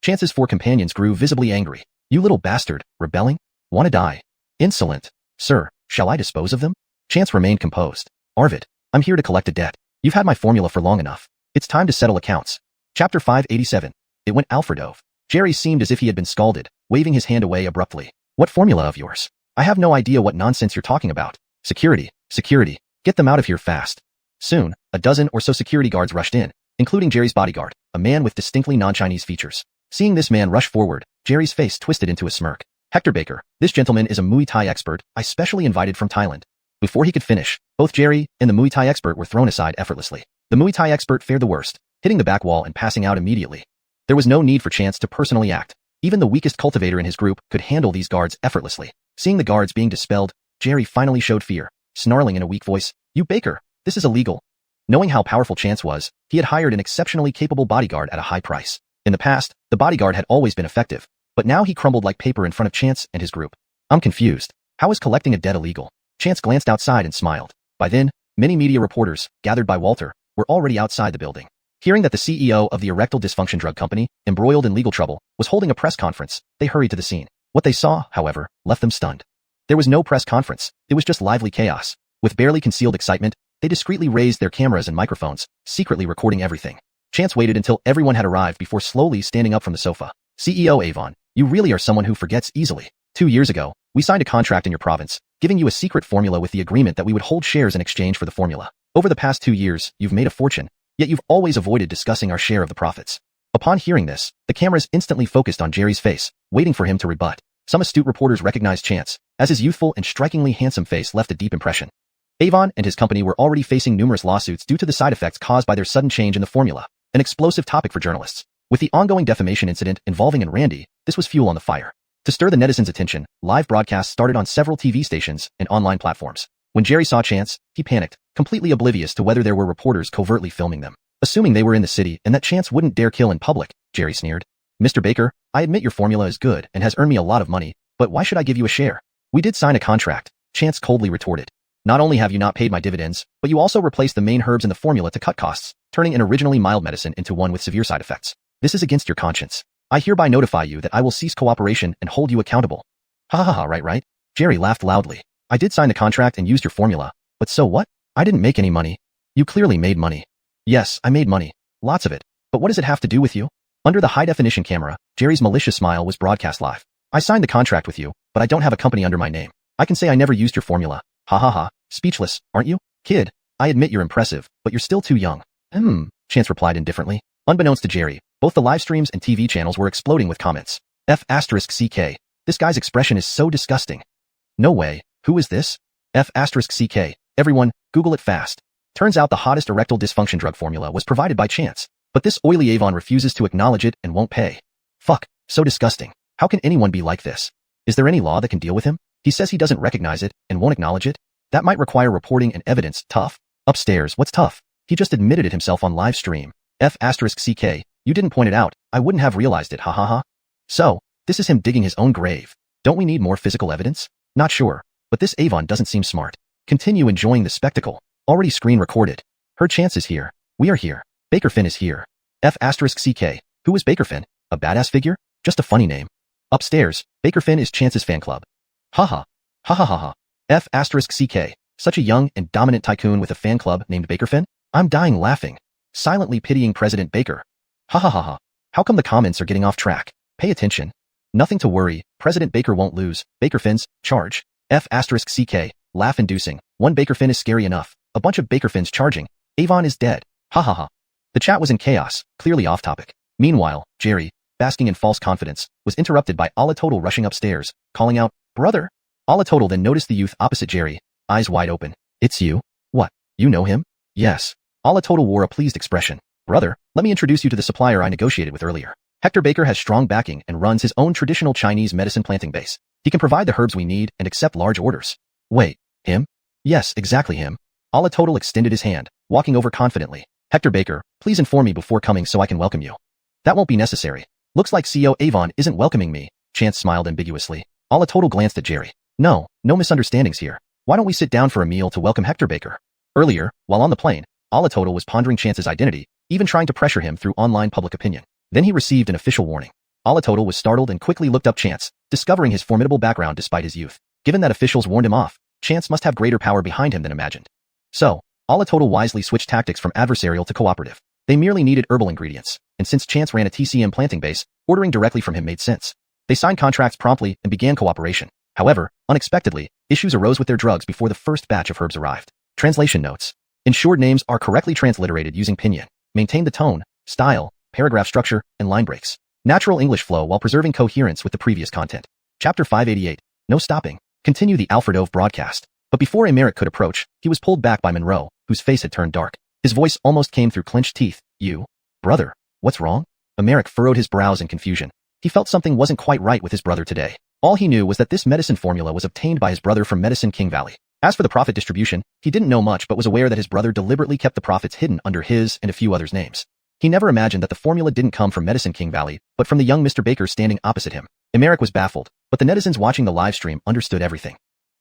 Chance's 4 companions grew visibly angry. You little bastard, rebelling? Wanna die? Insolent. Sir, shall I dispose of them? Chance remained composed. Arvid, I'm here to collect a debt. You've had my formula for long enough. It's time to settle accounts. Chapter 587. It went Alfredov. Jerry seemed as if he had been scalded, waving his hand away abruptly. What formula of yours? I have no idea what nonsense you're talking about. Security. Get them out of here fast. Soon, a dozen or so security guards rushed in, including Jerry's bodyguard, a man with distinctly non-Chinese features. Seeing this man rush forward, Jerry's face twisted into a smirk. Hector Baker, this gentleman is a Muay Thai expert I specially invited from Thailand. Before he could finish, both Jerry and the Muay Thai expert were thrown aside effortlessly. The Muay Thai expert fared the worst, hitting the back wall and passing out immediately. There was no need for Chance to personally act. Even the weakest cultivator in his group could handle these guards effortlessly. Seeing the guards being dispelled, Jerry finally showed fear, snarling in a weak voice, You Baker, this is illegal. Knowing how powerful Chance was, he had hired an exceptionally capable bodyguard at a high price. In the past, the bodyguard had always been effective, but now he crumbled like paper in front of Chance and his group. I'm confused. How is collecting a debt illegal? Chance glanced outside and smiled. By then, many media reporters, gathered by Walter, were already outside the building. Hearing that the CEO of the erectile dysfunction drug company, embroiled in legal trouble, was holding a press conference, they hurried to the scene. What they saw, however, left them stunned. There was no press conference, it was just lively chaos. With barely concealed excitement, they discreetly raised their cameras and microphones, secretly recording everything. Chance waited until everyone had arrived before slowly standing up from the sofa. CEO Avon, you really are someone who forgets easily. 2 years ago, we signed a contract in your province, giving you a secret formula with the agreement that we would hold shares in exchange for the formula. Over the past 2 years, you've made a fortune, yet you've always avoided discussing our share of the profits. Upon hearing this, the cameras instantly focused on Jerry's face, waiting for him to rebut. Some astute reporters recognized Chance, as his youthful and strikingly handsome face left a deep impression. Avon and his company were already facing numerous lawsuits due to the side effects caused by their sudden change in the formula, an explosive topic for journalists. With the ongoing defamation incident involving Randy, this was fuel on the fire. To stir the netizens' attention, live broadcasts started on several TV stations and online platforms. When Jerry saw Chance, he panicked, completely oblivious to whether there were reporters covertly filming them. Assuming they were in the city and that Chance wouldn't dare kill in public, Jerry sneered. Mr. Baker, I admit your formula is good and has earned me a lot of money, but why should I give you a share? We did sign a contract, Chance coldly retorted. Not only have you not paid my dividends, but you also replaced the main herbs in the formula to cut costs, turning an originally mild medicine into one with severe side effects. This is against your conscience. I hereby notify you that I will cease cooperation and hold you accountable. Ha ha ha, right? Jerry laughed loudly. I did sign the contract and used your formula, but so what? I didn't make any money. You clearly made money. Yes, I made money. Lots of it. But what does it have to do with you? Under the high-definition camera, Jerry's malicious smile was broadcast live. I signed the contract with you, but I don't have a company under my name. I can say I never used your formula. Ha ha ha. Speechless, aren't you? Kid, I admit you're impressive, but you're still too young. Chance replied indifferently. Unbeknownst to Jerry, both the live streams and TV channels were exploding with comments. F***CK. This guy's expression is so disgusting. No way. Who is this? F***CK. Everyone, Google it fast. Turns out the hottest erectile dysfunction drug formula was provided by Chance, but this oily Avon refuses to acknowledge it and won't pay. Fuck, so disgusting. How can anyone be like this? Is there any law that can deal with him? He says he doesn't recognize it and won't acknowledge it. That might require reporting and evidence. Tough. Upstairs, what's tough? He just admitted it himself on live stream. F***CK. You didn't point it out. I wouldn't have realized it. Ha ha ha. So, This is him digging his own grave. Don't we need more physical evidence? Not sure, but this Avon doesn't seem smart. Continue enjoying the spectacle. Already screen recorded. Her chance is here. We are here. Baker Finn is here. F***CK. Who is Baker Finn? A badass figure? Just a funny name. Upstairs, Baker Finn is Chance's fan club. Haha. Ha ha ha ha. F***CK. Such a young and dominant tycoon with a fan club named Baker Finn? I'm dying laughing. Silently pitying President Baker. Ha ha ha ha. How come the comments are getting off track? Pay attention. Nothing to worry, President Baker won't lose. Baker Finns, charge. F***CK. Laugh-inducing. One Baker Finn is scary enough. A bunch of Baker Finns charging. Avon is dead. Ha ha ha. The chat was in chaos, clearly off topic. Meanwhile, Jerry, basking in false confidence, was interrupted by Alatotal rushing upstairs, calling out, "Brother!" Alatotal then noticed the youth opposite Jerry, eyes wide open. "It's you? What? You know him?" "Yes." Alatotal wore a pleased expression. "Brother, let me introduce you to the supplier I negotiated with earlier. Hector Baker has strong backing and runs his own traditional Chinese medicine planting base. He can provide the herbs we need and accept large orders." "Wait, him?" "Yes, exactly him." Alatotal extended his hand, walking over confidently. "Hector Baker, please inform me before coming so I can welcome you." "That won't be necessary. Looks like CEO Avon isn't welcoming me." Chance smiled ambiguously. Alatotal glanced at Jerry. No misunderstandings here. Why don't we sit down for a meal to welcome Hector Baker?" Earlier, while on the plane, Alatotal was pondering Chance's identity, even trying to pressure him through online public opinion. Then he received an official warning. Alatotal was startled and quickly looked up Chance, discovering his formidable background despite his youth. Given that officials warned him off, Chance must have greater power behind him than imagined. So, Alatotal wisely switched tactics from adversarial to cooperative. They merely needed herbal ingredients, and since Chance ran a TCM planting base, ordering directly from him made sense. They signed contracts promptly and began cooperation. However, unexpectedly, issues arose with their drugs before the first batch of herbs arrived. Translation notes. Ensured names are correctly transliterated using pinyin. Maintain the tone, style, paragraph structure, and line breaks. Natural English flow while preserving coherence with the previous content. Chapter 588. No stopping. Continue the Alfredove broadcast. But before Emerick could approach, he was pulled back by Monroe, whose face had turned dark. His voice almost came through clenched teeth. "You? Brother, what's wrong?" Emerick furrowed his brows in confusion. He felt something wasn't quite right with his brother today. All he knew was that this medicine formula was obtained by his brother from Medicine King Valley. As for the profit distribution, he didn't know much but was aware that his brother deliberately kept the profits hidden under his and a few others' names. He never imagined that the formula didn't come from Medicine King Valley, but from the young Mr. Baker standing opposite him. Emerick was baffled, but the netizens watching the livestream understood everything.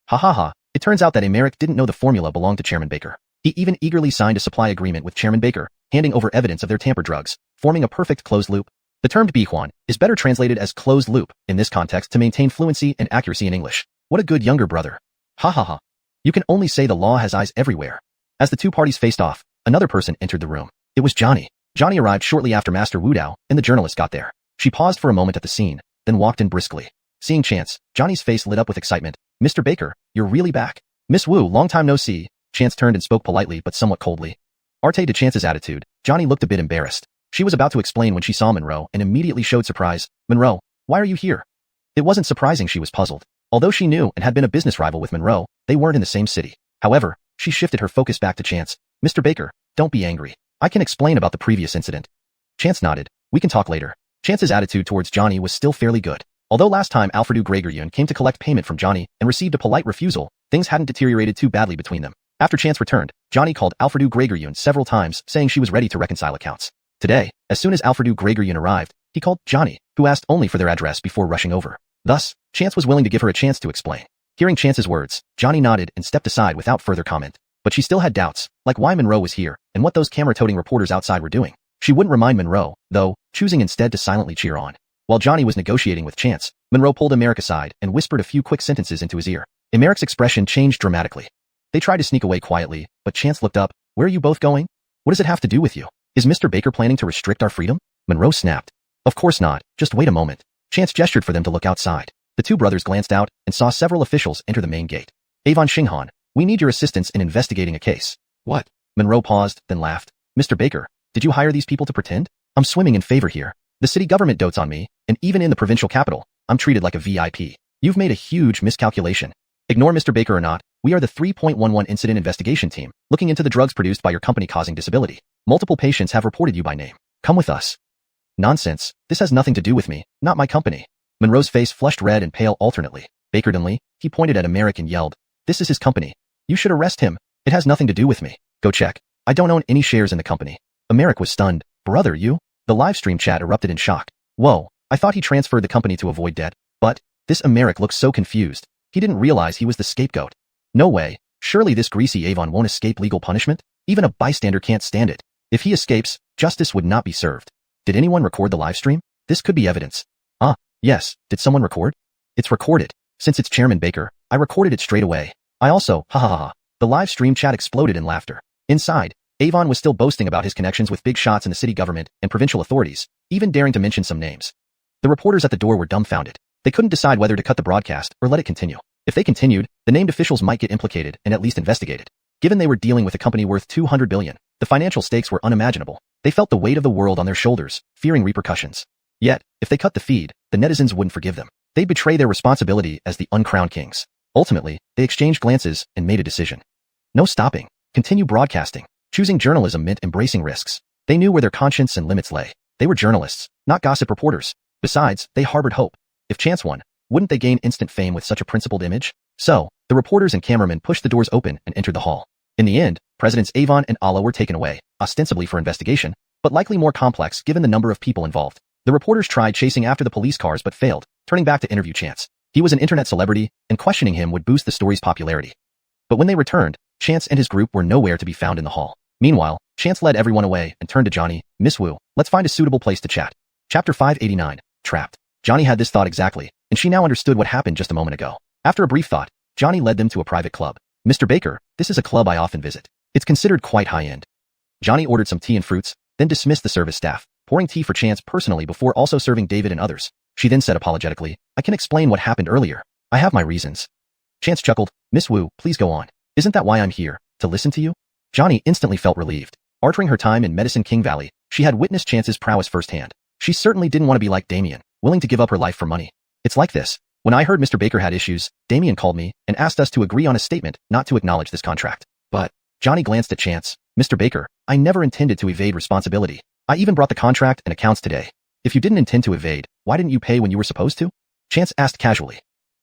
Ha ha ha, it turns out that Emerick didn't know the formula belonged to Chairman Baker. He even eagerly signed a supply agreement with Chairman Baker, handing over evidence of their tampered drugs, forming a perfect closed loop. The term bihuan is better translated as closed loop in this context to maintain fluency and accuracy in English. What a good younger brother. Ha ha ha. You can only say the law has eyes everywhere. As the two parties faced off, another person entered the room. It was Johnny. Johnny arrived shortly after Master Wu Dao and the journalist got there. She paused for a moment at the scene, then walked in briskly. Seeing Chance, Johnny's face lit up with excitement. "Mr. Baker, you're really back." "Miss Wu, long time no see." Chance turned and spoke politely but somewhat coldly. Arte to Chance's attitude, Johnny looked a bit embarrassed. She was about to explain when she saw Monroe and immediately showed surprise. "Monroe, why are you here?" It wasn't surprising she was puzzled. Although she knew and had been a business rival with Monroe, they weren't in the same city. However, she shifted her focus back to Chance. "Mr. Baker, don't be angry. I can explain about the previous incident." Chance nodded. "We can talk later." Chance's attitude towards Johnny was still fairly good. Although last time Alfredu Gregoryun came to collect payment from Johnny and received a polite refusal, things hadn't deteriorated too badly between them. After Chance returned, Johnny called Alfredu Gregoryun several times, saying she was ready to reconcile accounts. Today, as soon as Alfredu Gregoryun arrived, he called Johnny, who asked only for their address before rushing over. Thus, Chance was willing to give her a chance to explain. Hearing Chance's words, Johnny nodded and stepped aside without further comment. But she still had doubts, like why Monroe was here and what those camera-toting reporters outside were doing. She wouldn't remind Monroe, though, choosing instead to silently cheer on. While Johnny was negotiating with Chance, Monroe pulled Emerick aside and whispered a few quick sentences into his ear. Emerick's expression changed dramatically. They tried to sneak away quietly, but Chance looked up. "Where are you both going? What does it have to do with you? Is Mr. Baker planning to restrict our freedom?" Monroe snapped. "Of course not, just wait a moment." Chance gestured for them to look outside. The two brothers glanced out and saw several officials enter the main gate. "Avon Xinghan, we need your assistance in investigating a case." "What?" Monroe paused, then laughed. "Mr. Baker, did you hire these people to pretend? I'm swimming in favor here. The city government dotes on me, and even in the provincial capital, I'm treated like a VIP. You've made a huge miscalculation. Ignore Mr. Baker or not, we are the 3.11 Incident Investigation Team, looking into the drugs produced by your company causing disability. Multiple patients have reported you by name. Come with us." "Nonsense, this has nothing to do with me, not my company." Monroe's face flushed red and pale alternately. Baker Dunley, he pointed at Emerick and yelled, "This is his company. You should arrest him. It has nothing to do with me. Go check. I don't own any shares in the company." Emerick was stunned. "Brother, you?" The live stream chat erupted in shock. "Whoa, I thought he transferred the company to avoid debt, but this Emmerich looks so confused. He didn't realize he was the scapegoat. No way. Surely this greasy Avon won't escape legal punishment? Even a bystander can't stand it. If he escapes, justice would not be served. Did anyone record the live stream? This could be evidence. Yes. Did someone record? It's recorded. Since it's Chairman Baker, I recorded it straight away. I also, ha ha ha. The live stream chat exploded in laughter. Inside, Avon was still boasting about his connections with big shots in the city government and provincial authorities, even daring to mention some names. The reporters at the door were dumbfounded. They couldn't decide whether to cut the broadcast or let it continue. If they continued, the named officials might get implicated and at least investigated. Given they were dealing with a company worth $200 billion, the financial stakes were unimaginable. They felt the weight of the world on their shoulders, fearing repercussions. Yet, if they cut the feed, the netizens wouldn't forgive them. They'd betray their responsibility as the uncrowned kings. Ultimately, they exchanged glances and made a decision. No stopping. Continue broadcasting. Choosing journalism meant embracing risks. They knew where their conscience and limits lay. They were journalists, not gossip reporters. Besides, they harbored hope. If chance won, wouldn't they gain instant fame with such a principled image? So, the reporters and cameramen pushed the doors open and entered the hall. In the end, Presidents Avon and Allah were taken away, ostensibly for investigation, but likely more complex given the number of people involved. The reporters tried chasing after the police cars but failed, turning back to interview Chance. He was an internet celebrity, and questioning him would boost the story's popularity. But when they returned, Chance and his group were nowhere to be found in the hall. Meanwhile, Chance led everyone away and turned to Johnny. Miss Wu, let's find a suitable place to chat. Chapter 589, Trapped. Johnny had this thought exactly, and she now understood what happened just a moment ago. After a brief thought, Johnny led them to a private club. Mr. Baker, this is a club I often visit. It's considered quite high-end. Johnny ordered some tea and fruits, then dismissed the service staff, pouring tea for Chance personally before also serving David and others. She then said apologetically, I can explain what happened earlier. I have my reasons. Chance chuckled, Miss Wu, please go on. Isn't that why I'm here, to listen to you? Johnny instantly felt relieved. During her time in Medicine King Valley, she had witnessed Chance's prowess firsthand. She certainly didn't want to be like Damien, willing to give up her life for money. It's like this. When I heard Mr. Baker had issues, Damien called me and asked us to agree on a statement not to acknowledge this contract. But, Johnny glanced at Chance. Mr. Baker, I never intended to evade responsibility. I even brought the contract and accounts today. If you didn't intend to evade, why didn't you pay when you were supposed to? Chance asked casually.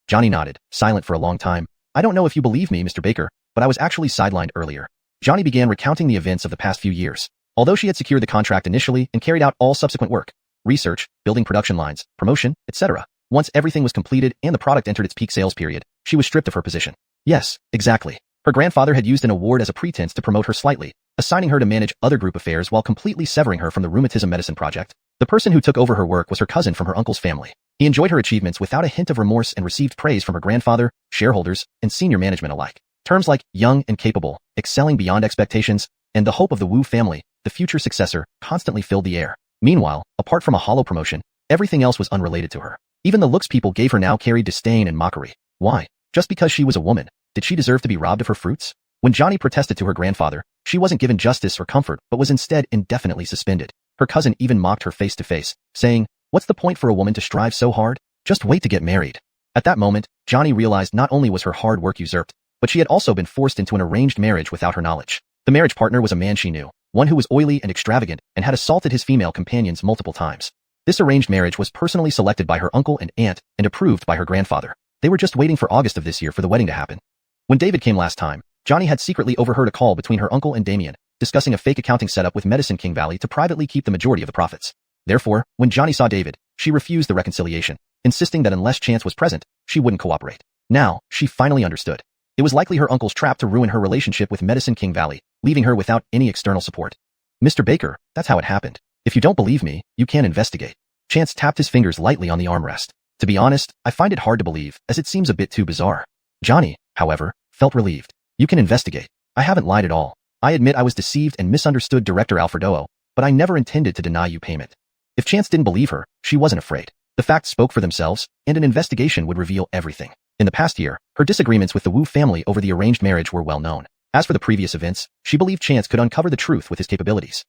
Johnny nodded, silent for a long time. I don't know if you believe me, Mr. Baker, but I was actually sidelined earlier. Johnny began recounting the events of the past few years. Although she had secured the contract initially and carried out all subsequent work, research, building production lines, promotion, etc., once everything was completed and the product entered its peak sales period, she was stripped of her position. Yes, exactly. Her grandfather had used an award as a pretense to promote her slightly, assigning her to manage other group affairs while completely severing her from the rheumatism medicine project. The person who took over her work was her cousin from her uncle's family. He enjoyed her achievements without a hint of remorse and received praise from her grandfather, shareholders, and senior management alike. Terms like young and capable, excelling beyond expectations, and the hope of the Wu family, the future successor, constantly filled the air. Meanwhile, apart from a hollow promotion, everything else was unrelated to her. Even the looks people gave her now carried disdain and mockery. Why? Just because she was a woman, did she deserve to be robbed of her fruits? When Johnny protested to her grandfather, she wasn't given justice or comfort but was instead indefinitely suspended. Her cousin even mocked her face to face, saying, what's the point for a woman to strive so hard? Just wait to get married. At that moment, Johnny realized not only was her hard work usurped, but she had also been forced into an arranged marriage without her knowledge. The marriage partner was a man she knew, one who was oily and extravagant and had assaulted his female companions multiple times. This arranged marriage was personally selected by her uncle and aunt and approved by her grandfather. They were just waiting for August of this year for the wedding to happen. When David came last time, Johnny had secretly overheard a call between her uncle and Damien, discussing a fake accounting setup with Medicine King Valley to privately keep the majority of the profits. Therefore, when Johnny saw David, she refused the reconciliation, insisting that unless Chance was present, she wouldn't cooperate. Now, she finally understood. It was likely her uncle's trap to ruin her relationship with Medicine King Valley, leaving her without any external support. Mr. Baker, that's how it happened. If you don't believe me, you can investigate. Chance tapped his fingers lightly on the armrest. To be honest, I find it hard to believe, as it seems a bit too bizarre. Johnny, however, felt relieved. You can investigate. I haven't lied at all. I admit I was deceived and misunderstood Director Alfredo, but I never intended to deny you payment. If Chance didn't believe her, she wasn't afraid. The facts spoke for themselves, and an investigation would reveal everything. In the past year, her disagreements with the Wu family over the arranged marriage were well known. As for the previous events, she believed Chance could uncover the truth with his capabilities.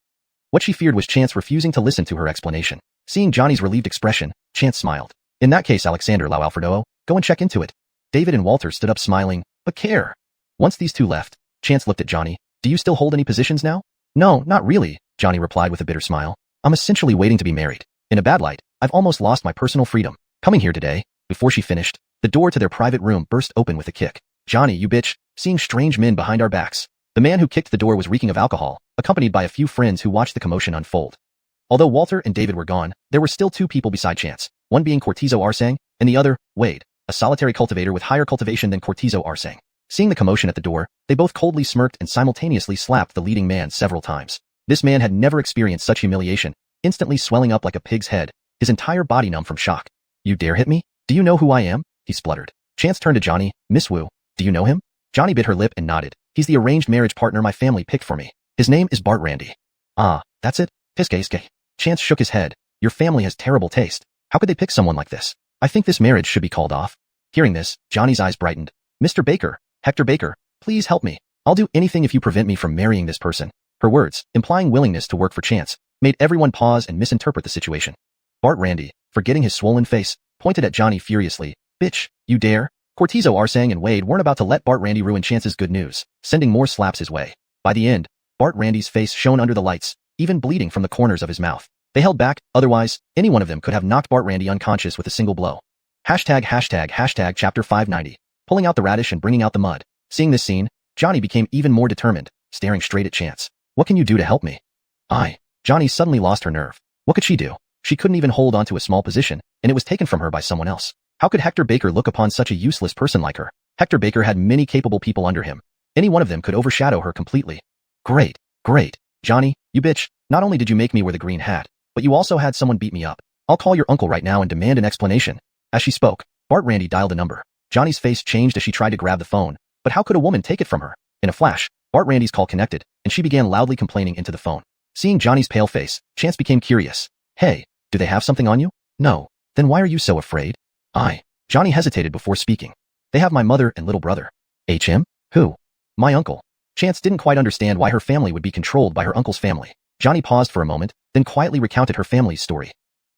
What she feared was Chance refusing to listen to her explanation. Seeing Johnny's relieved expression, Chance smiled. In that case, Alexander Lau Alfredo, go and check into it. David and Walter stood up smiling, but care. Once these two left, Chance looked at Johnny. Do you still hold any positions now? No, not really, Johnny replied with a bitter smile. I'm essentially waiting to be married. In a bad light, I've almost lost my personal freedom. Coming here today, before she finished, the door to their private room burst open with a kick. Johnny, you bitch, seeing strange men behind our backs. The man who kicked the door was reeking of alcohol, accompanied by a few friends who watched the commotion unfold. Although Walter and David were gone, there were still two people beside Chance, one being Cortizo Arsang, and the other, Wade, a solitary cultivator with higher cultivation than Cortizo Arsang. Seeing the commotion at the door, they both coldly smirked and simultaneously slapped the leading man several times. This man had never experienced such humiliation, instantly swelling up like a pig's head, his entire body numb from shock. "You dare hit me? Do you know who I am?" he spluttered. Chance turned to Johnny. "Miss Wu, do you know him?" Johnny bit her lip and nodded. "He's the arranged marriage partner my family picked for me. His name is Bart Randy." "Ah, that's it? Piske." Chance shook his head. "Your family has terrible taste. How could they pick someone like this? I think this marriage should be called off." Hearing this, Johnny's eyes brightened. "Mr. Baker, Hector Baker, please help me. I'll do anything if you prevent me from marrying this person." Her words, implying willingness to work for Chance, made everyone pause and misinterpret the situation. Bart Randy, forgetting his swollen face, pointed at Johnny furiously. "Bitch, you dare?" Cortizo Arsang and Wade weren't about to let Bart Randy ruin Chance's good news, sending more slaps his way. By the end, Bart Randy's face shone under the lights, even bleeding from the corners of his mouth. They held back, otherwise, any one of them could have knocked Bart Randy unconscious with a single blow. ####Chapter 590. Pulling out the radish and bringing out the mud. Seeing this scene, Johnny became even more determined, staring straight at Chance. "What can you do to help me?" Johnny suddenly lost her nerve. What could she do? She couldn't even hold on to a small position, and it was taken from her by someone else. How could Hector Baker look upon such a useless person like her? Hector Baker had many capable people under him. Any one of them could overshadow her completely. Great. Johnny, you bitch, not only did you make me wear the green hat, but you also had someone beat me up. I'll call your uncle right now and demand an explanation." As she spoke, Bart Randy dialed a number. Johnny's face changed as she tried to grab the phone, but how could a woman take it from her? In a flash, Bart Randy's call connected, and she began loudly complaining into the phone. Seeing Johnny's pale face, Chance became curious. "Hey, do they have something on you?" "No." "Then why are you so afraid?" Johnny hesitated before speaking. "They have my mother and little brother." "Him? Who?" "My uncle." Chance didn't quite understand why her family would be controlled by her uncle's family. Johnny paused for a moment, then quietly recounted her family's story.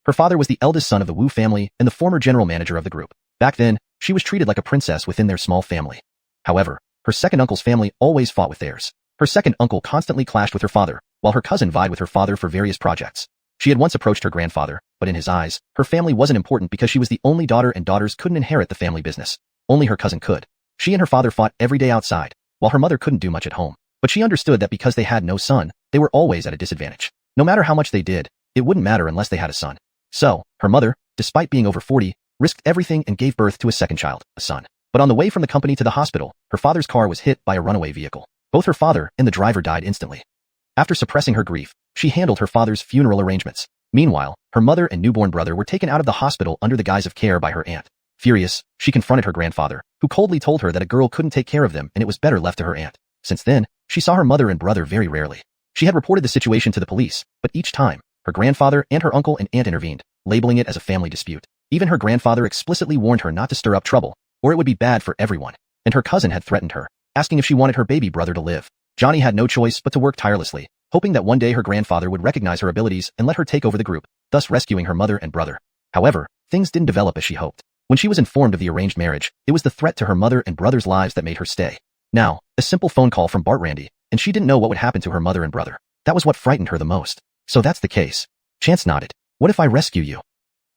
Her father was the eldest son of the Wu family and the former general manager of the group. Back then, she was treated like a princess within their small family. However, her second uncle's family always fought with theirs. Her second uncle constantly clashed with her father, while her cousin vied with her father for various projects. She had once approached her grandfather, but in his eyes, her family wasn't important because she was the only daughter and daughters couldn't inherit the family business. Only her cousin could. She and her father fought every day outside, while her mother couldn't do much at home. But she understood that because they had no son, they were always at a disadvantage. No matter how much they did, it wouldn't matter unless they had a son. So, her mother, despite being over 40, risked everything and gave birth to a second child, a son. But on the way from the company to the hospital, her father's car was hit by a runaway vehicle. Both her father and the driver died instantly. After suppressing her grief, she handled her father's funeral arrangements. Meanwhile, her mother and newborn brother were taken out of the hospital under the guise of care by her aunt. Furious, she confronted her grandfather, who coldly told her that a girl couldn't take care of them and it was better left to her aunt. Since then, she saw her mother and brother very rarely. She had reported the situation to the police, but each time, her grandfather and her uncle and aunt intervened, labeling it as a family dispute. Even her grandfather explicitly warned her not to stir up trouble, or it would be bad for everyone. And her cousin had threatened her, asking if she wanted her baby brother to live. Johnny had no choice but to work tirelessly, hoping that one day her grandfather would recognize her abilities and let her take over the group, thus rescuing her mother and brother. However, things didn't develop as she hoped. When she was informed of the arranged marriage, it was the threat to her mother and brother's lives that made her stay. Now, a simple phone call from Bart Randy, and she didn't know what would happen to her mother and brother. That was what frightened her the most. "So that's the case." Chance nodded. "What if I rescue you?"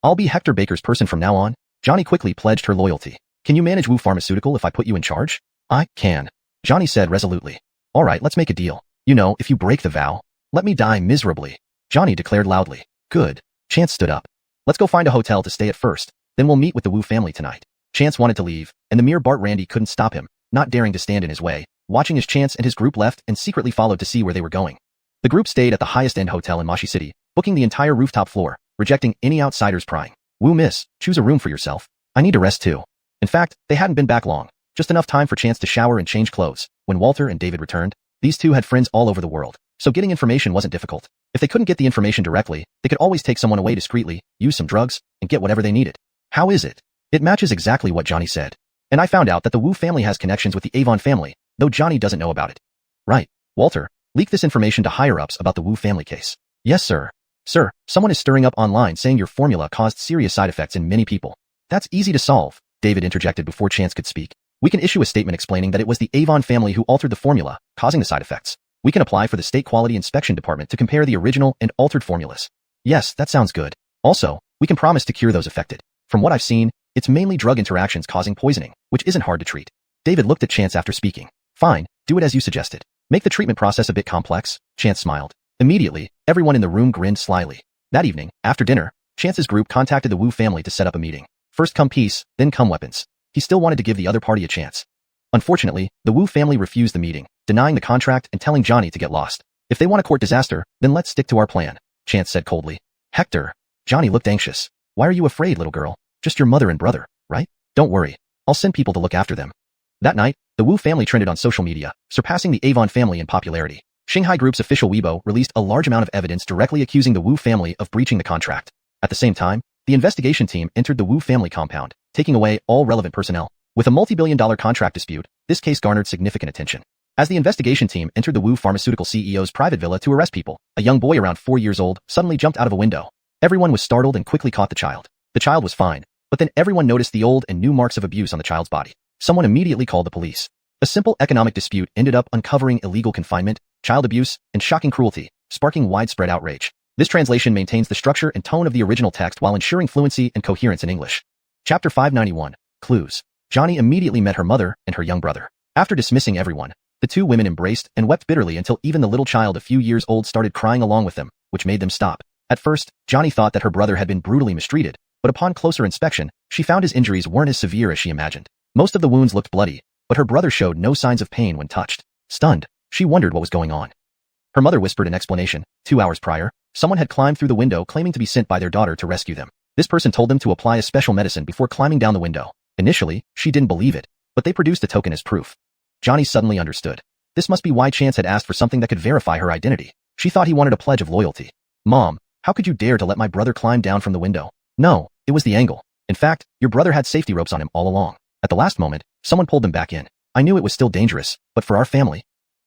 "I'll be Hector Baker's person from now on." Johnny quickly pledged her loyalty. "Can you manage Wu Pharmaceutical if I put you in charge?" "I can," Johnny said resolutely. "All right, let's make a deal. You know, if you break the vow, let me die miserably," Johnny declared loudly. "Good." Chance stood up. "Let's go find a hotel to stay at first, then we'll meet with the Wu family tonight." Chance wanted to leave, and the mere Bart Randy couldn't stop him, not daring to stand in his way, watching as Chance and his group left and secretly followed to see where they were going. The group stayed at the highest-end hotel in Mashi City, booking the entire rooftop floor, rejecting any outsiders prying. "Wu miss, choose a room for yourself. I need to rest too." In fact, they hadn't been back long, just enough time for Chance to shower and change clothes. When Walter and David returned, these two had friends all over the world, so getting information wasn't difficult. If they couldn't get the information directly, they could always take someone away discreetly, use some drugs, and get whatever they needed. How is it? It matches exactly what Johnny said. And I found out that the Wu family has connections with the Avon family, though Johnny doesn't know about it. Right. Walter, leak this information to higher-ups about the Wu family case. Yes, sir. Sir, someone is stirring up online saying your formula caused serious side effects in many people. That's easy to solve, David interjected before Chance could speak. We can issue a statement explaining that it was the Avon family who altered the formula, causing the side effects. We can apply for the State Quality Inspection Department to compare the original and altered formulas. Yes, that sounds good. Also, we can promise to cure those affected. From what I've seen, it's mainly drug interactions causing poisoning, which isn't hard to treat. David looked at Chance after speaking. Fine, do it as you suggested. Make the treatment process a bit complex, Chance smiled. Immediately, everyone in the room grinned slyly. That evening, after dinner, Chance's group contacted the Wu family to set up a meeting. First come peace, then come weapons. He still wanted to give the other party a chance. Unfortunately, the Wu family refused the meeting, denying the contract and telling Johnny to get lost. If they want to court disaster, then let's stick to our plan, Chance said coldly. Hector. Johnny looked anxious. Why are you afraid, little girl? Just your mother and brother, right? Don't worry. I'll send people to look after them. That night, the Wu family trended on social media, surpassing the Avon family in popularity. Shanghai Group's official Weibo released a large amount of evidence directly accusing the Wu family of breaching the contract. At the same time, the investigation team entered the Wu family compound, taking away all relevant personnel. With a multi-billion-dollar contract dispute, this case garnered significant attention. As the investigation team entered the Wu pharmaceutical CEO's private villa to arrest people, a young boy around 4 years old suddenly jumped out of a window. Everyone was startled and quickly caught the child. The child was fine, but then everyone noticed the old and new marks of abuse on the child's body. Someone immediately called the police. A simple economic dispute ended up uncovering illegal confinement, child abuse, and shocking cruelty, sparking widespread outrage. This translation maintains the structure and tone of the original text while ensuring fluency and coherence in English. Chapter 591. Clues. Johnny immediately met her mother and her young brother. After dismissing everyone, the two women embraced and wept bitterly until even the little child a few years old started crying along with them, which made them stop. At first, Johnny thought that her brother had been brutally mistreated, but upon closer inspection, she found his injuries weren't as severe as she imagined. Most of the wounds looked bloody, but her brother showed no signs of pain when touched. Stunned, she wondered what was going on. Her mother whispered an explanation. 2 hours prior, someone had climbed through the window claiming to be sent by their daughter to rescue them. This person told them to apply a special medicine before climbing down the window. Initially, she didn't believe it, but they produced a token as proof. Johnny suddenly understood. This must be why Chance had asked for something that could verify her identity. She thought he wanted a pledge of loyalty. Mom, how could you dare to let my brother climb down from the window? No, it was the angle. In fact, your brother had safety ropes on him all along. At the last moment, someone pulled them back in. I knew it was still dangerous, but for our family.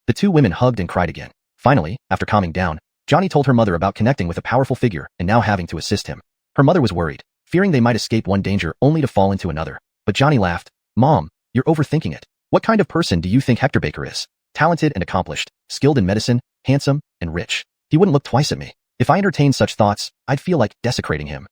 The two women hugged and cried again. Finally, after calming down, Johnny told her mother about connecting with a powerful figure and now having to assist him. Her mother was worried, fearing they might escape one danger only to fall into another. But Johnny laughed. Mom, you're overthinking it. What kind of person do you think Hector Baker is? Talented and accomplished, skilled in medicine, handsome, and rich. He wouldn't look twice at me. If I entertained such thoughts, I'd feel like desecrating him.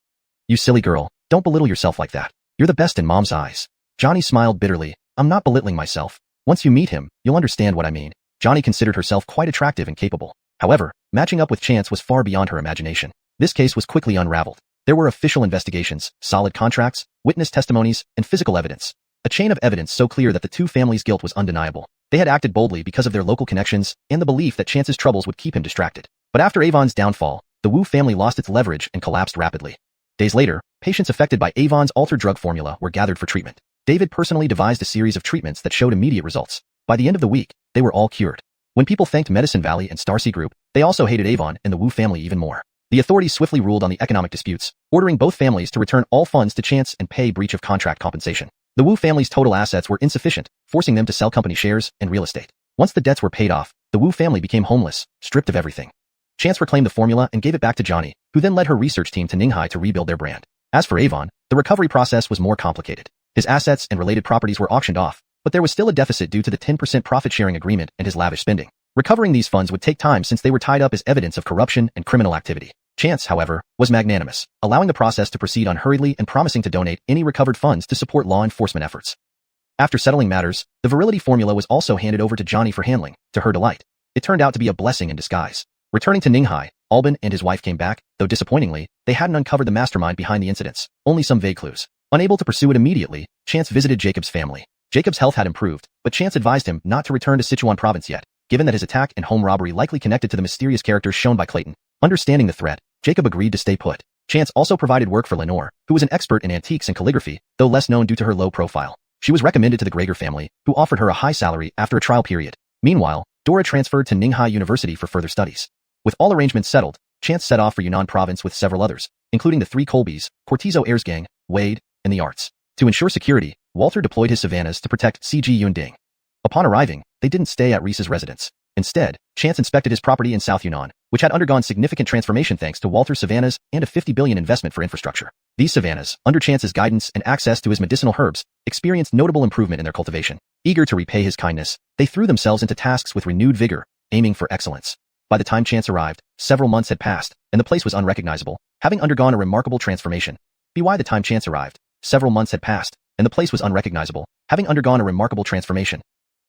You silly girl, don't belittle yourself like that. You're the best in Mom's eyes. Johnny smiled bitterly. I'm not belittling myself. Once you meet him, you'll understand what I mean. Johnny considered herself quite attractive and capable. However, matching up with Chance was far beyond her imagination. This case was quickly unraveled. There were official investigations, solid contracts, witness testimonies, and physical evidence. A chain of evidence so clear that the two families' guilt was undeniable. They had acted boldly because of their local connections and the belief that Chance's troubles would keep him distracted. But after Avon's downfall, the Wu family lost its leverage and collapsed rapidly. Days later, patients affected by Avon's altered drug formula were gathered for treatment. David personally devised a series of treatments that showed immediate results. By the end of the week, they were all cured. When people thanked Medicine Valley and Starcy Group, they also hated Avon and the Wu family even more. The authorities swiftly ruled on the economic disputes, ordering both families to return all funds to Chance and pay breach of contract compensation. The Wu family's total assets were insufficient, forcing them to sell company shares and real estate. Once the debts were paid off, the Wu family became homeless, stripped of everything. Chance reclaimed the formula and gave it back to Johnny, who then led her research team to Ninghai to rebuild their brand. As for Avon, the recovery process was more complicated. His assets and related properties were auctioned off, but there was still a deficit due to the 10% profit-sharing agreement and his lavish spending. Recovering these funds would take time since they were tied up as evidence of corruption and criminal activity. Chance, however, was magnanimous, allowing the process to proceed unhurriedly and promising to donate any recovered funds to support law enforcement efforts. After settling matters, the virility formula was also handed over to Johnny for handling, to her delight. It turned out to be a blessing in disguise. Returning to Ninghai, Alban and his wife came back, though disappointingly, they hadn't uncovered the mastermind behind the incidents, only some vague clues. Unable to pursue it immediately, Chance visited Jacob's family. Jacob's health had improved, but Chance advised him not to return to Sichuan province yet, given that his attack and home robbery likely connected to the mysterious characters shown by Clayton. Understanding the threat, Jacob agreed to stay put. Chance also provided work for Lenore, who was an expert in antiques and calligraphy, though less known due to her low profile. She was recommended to the Gregor family, who offered her a high salary after a trial period. Meanwhile, Dora transferred to Ninghai University for further studies. With all arrangements settled, Chance set off for Yunnan province with several others, including the three Colbys, Cortizo Ayers gang, Wade, and the Arts. To ensure security, Walter deployed his Savannahs to protect C.G. Yunding. Upon arriving, they didn't stay at Reese's residence. Instead, Chance inspected his property in South Yunnan, which had undergone significant transformation thanks to Walter's Savannahs and a $50 billion investment for infrastructure. These Savannahs, under Chance's guidance and access to his medicinal herbs, experienced notable improvement in their cultivation. Eager to repay his kindness, they threw themselves into tasks with renewed vigor, aiming for excellence. By the time Chance arrived, several months had passed, and the place was unrecognizable, having undergone a remarkable transformation. By the time Chance arrived, several months had passed, and the place was unrecognizable, having undergone a remarkable transformation.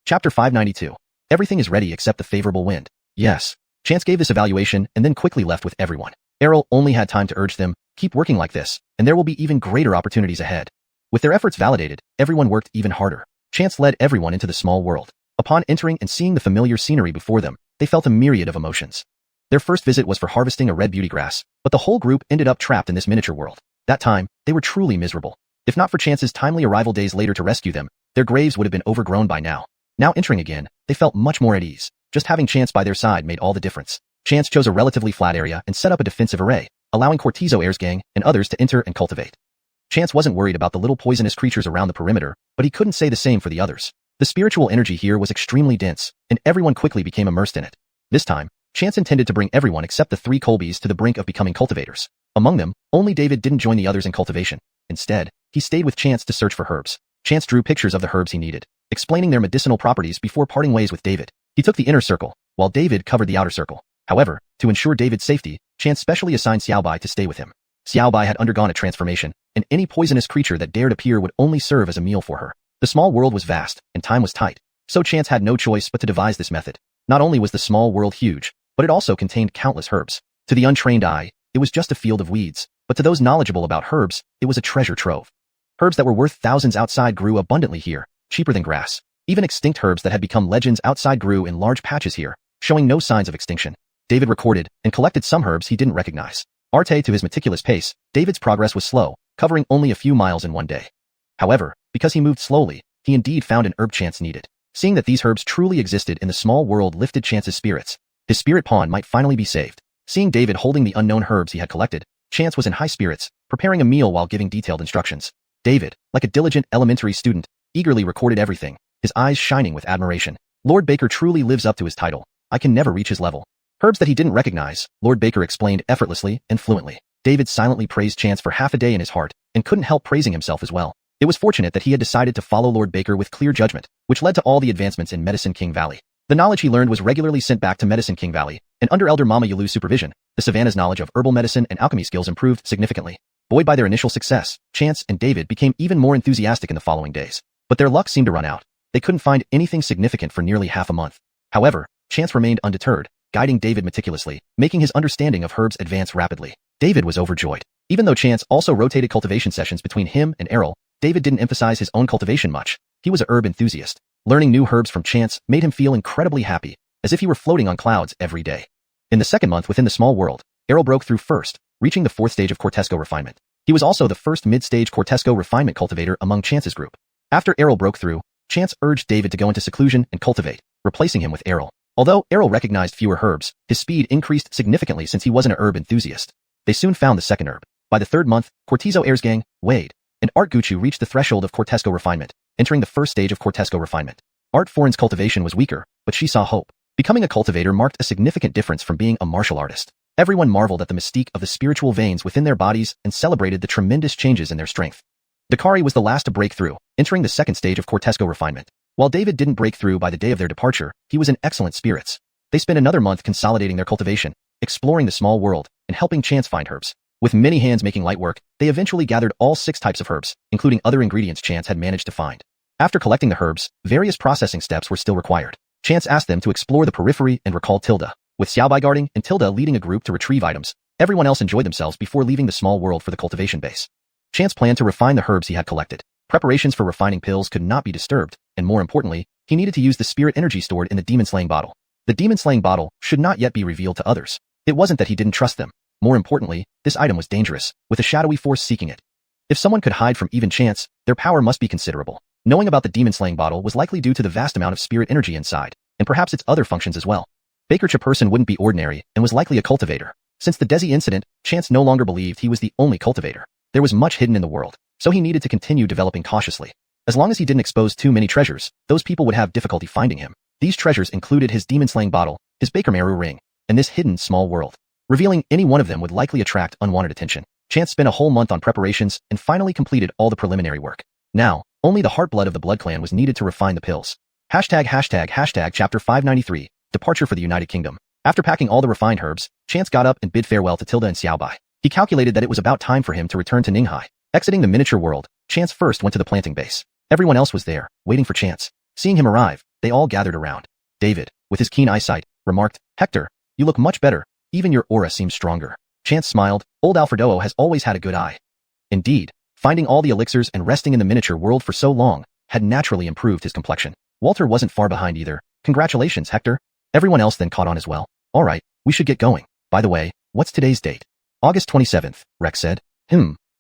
Chapter 592. Everything is ready except the favorable wind. Yes. Chance gave this evaluation and then quickly left with everyone. Errol only had time to urge them, keep working like this, and there will be even greater opportunities ahead. With their efforts validated, everyone worked even harder. Chance led everyone into the small world. Upon entering and seeing the familiar scenery before them, they felt a myriad of emotions. Their first visit was for harvesting a red beauty grass, but the whole group ended up trapped in this miniature world. That time, they were truly miserable. If not for Chance's timely arrival days later to rescue them, their graves would have been overgrown by now. Now entering again, they felt much more at ease. Just having Chance by their side made all the difference. Chance chose a relatively flat area and set up a defensive array, allowing Heir's gang and others to enter and cultivate. Chance wasn't worried about the little poisonous creatures around the perimeter, but he couldn't say the same for the others. The spiritual energy here was extremely dense, and everyone quickly became immersed in it. This time, Chance intended to bring everyone except the 3 Colbys to the brink of becoming cultivators. Among them, only David didn't join the others in cultivation. Instead, he stayed with Chance to search for herbs. Chance drew pictures of the herbs he needed, explaining their medicinal properties before parting ways with David. He took the inner circle, while David covered the outer circle. However, to ensure David's safety, Chance specially assigned Xiaobai to stay with him. Xiaobai had undergone a transformation, and any poisonous creature that dared appear would only serve as a meal for her. The small world was vast, and time was tight, so Chance had no choice but to devise this method. Not only was the small world huge, but it also contained countless herbs. To the untrained eye, it was just a field of weeds, but to those knowledgeable about herbs, it was a treasure trove. Herbs that were worth thousands outside grew abundantly here, cheaper than grass. Even extinct herbs that had become legends outside grew in large patches here, showing no signs of extinction. David recorded and collected some herbs he didn't recognize. To his meticulous pace, David's progress was slow, covering only a few miles in one day. However, because he moved slowly, he indeed found an herb Chance needed. Seeing that these herbs truly existed in the small world lifted Chance's spirits. His spirit pawn might finally be saved. Seeing David holding the unknown herbs he had collected, Chance was in high spirits, preparing a meal while giving detailed instructions. David, like a diligent elementary student, eagerly recorded everything, his eyes shining with admiration. Lord Baker truly lives up to his title. I can never reach his level. Herbs that he didn't recognize, Lord Baker explained effortlessly and fluently. David silently praised Chance for half a day in his heart, and couldn't help praising himself as well. It was fortunate that he had decided to follow Lord Baker with clear judgment, which led to all the advancements in Medicine King Valley. The knowledge he learned was regularly sent back to Medicine King Valley, and under Elder Mama Yulu's supervision, the Savannah's knowledge of herbal medicine and alchemy skills improved significantly. Buoyed by their initial success, Chance and David became even more enthusiastic in the following days. But their luck seemed to run out. They couldn't find anything significant for nearly half a month. However, Chance remained undeterred, guiding David meticulously, making his understanding of herbs advance rapidly. David was overjoyed. Even though Chance also rotated cultivation sessions between him and Errol, David didn't emphasize his own cultivation much. He was a herb enthusiast. Learning new herbs from Chance made him feel incredibly happy, as if he were floating on clouds every day. In the second month within the small world, Errol broke through first, reaching the 4th stage of Cortesco refinement. He was also the first mid-stage Cortesco refinement cultivator among Chance's group. After Errol broke through, Chance urged David to go into seclusion and cultivate, replacing him with Errol. Although Errol recognized fewer herbs, his speed increased significantly since he wasn't an herb enthusiast. They soon found the second herb. By the 3rd month, Heir's gang, Wade, and Art Guchu reached the threshold of Cortesco refinement, entering the 1st stage of Cortesco refinement. Art Foreign's cultivation was weaker, but she saw hope. Becoming a cultivator marked a significant difference from being a martial artist. Everyone marveled at the mystique of the spiritual veins within their bodies and celebrated the tremendous changes in their strength. Dakari was the last to break through, entering the 2nd stage of Cortesco refinement. While David didn't break through by the day of their departure, he was in excellent spirits. They spent another month consolidating their cultivation, exploring the small world, and helping Chance find herbs. With many hands making light work, they eventually gathered all 6 types of herbs, including other ingredients Chance had managed to find. After collecting the herbs, various processing steps were still required. Chance asked them to explore the periphery and recall Tilda. With Xiaobai guarding and Tilda leading a group to retrieve items, everyone else enjoyed themselves before leaving the small world for the cultivation base. Chance planned to refine the herbs he had collected. Preparations for refining pills could not be disturbed, and more importantly, he needed to use the spirit energy stored in the demon-slaying bottle. The demon-slaying bottle should not yet be revealed to others. It wasn't that he didn't trust them. More importantly, this item was dangerous, with a shadowy force seeking it. If someone could hide from even Chance, their power must be considerable. Knowing about the demon-slaying bottle was likely due to the vast amount of spirit energy inside, and perhaps its other functions as well. Baker Chaperson wouldn't be ordinary, and was likely a cultivator. Since the Desi incident, Chance no longer believed he was the only cultivator. There was much hidden in the world, so he needed to continue developing cautiously. As long as he didn't expose too many treasures, those people would have difficulty finding him. These treasures included his demon-slaying bottle, his Baker Meru ring, and this hidden small world. Revealing any one of them would likely attract unwanted attention. Chance spent a whole month on preparations and finally completed all the preliminary work. Now, only the heartblood of the Blood Clan was needed to refine the pills. Chapter 593, Departure for the United Kingdom. After packing all the refined herbs, Chance got up and bid farewell to Tilda and Xiaobai. He calculated that it was about time for him to return to Ninghai. Exiting the miniature world, Chance first went to the planting base. Everyone else was there, waiting for Chance. Seeing him arrive, they all gathered around. David, with his keen eyesight, remarked, "Hector, you look much better. Even your aura seems stronger." Chance smiled. Old Alfredo has always had a good eye. Indeed, finding all the elixirs and resting in the miniature world for so long had naturally improved his complexion. Walter wasn't far behind either. Congratulations, Hector. Everyone else then caught on as well. All right, we should get going. By the way, what's today's date? August 27th, Rex said.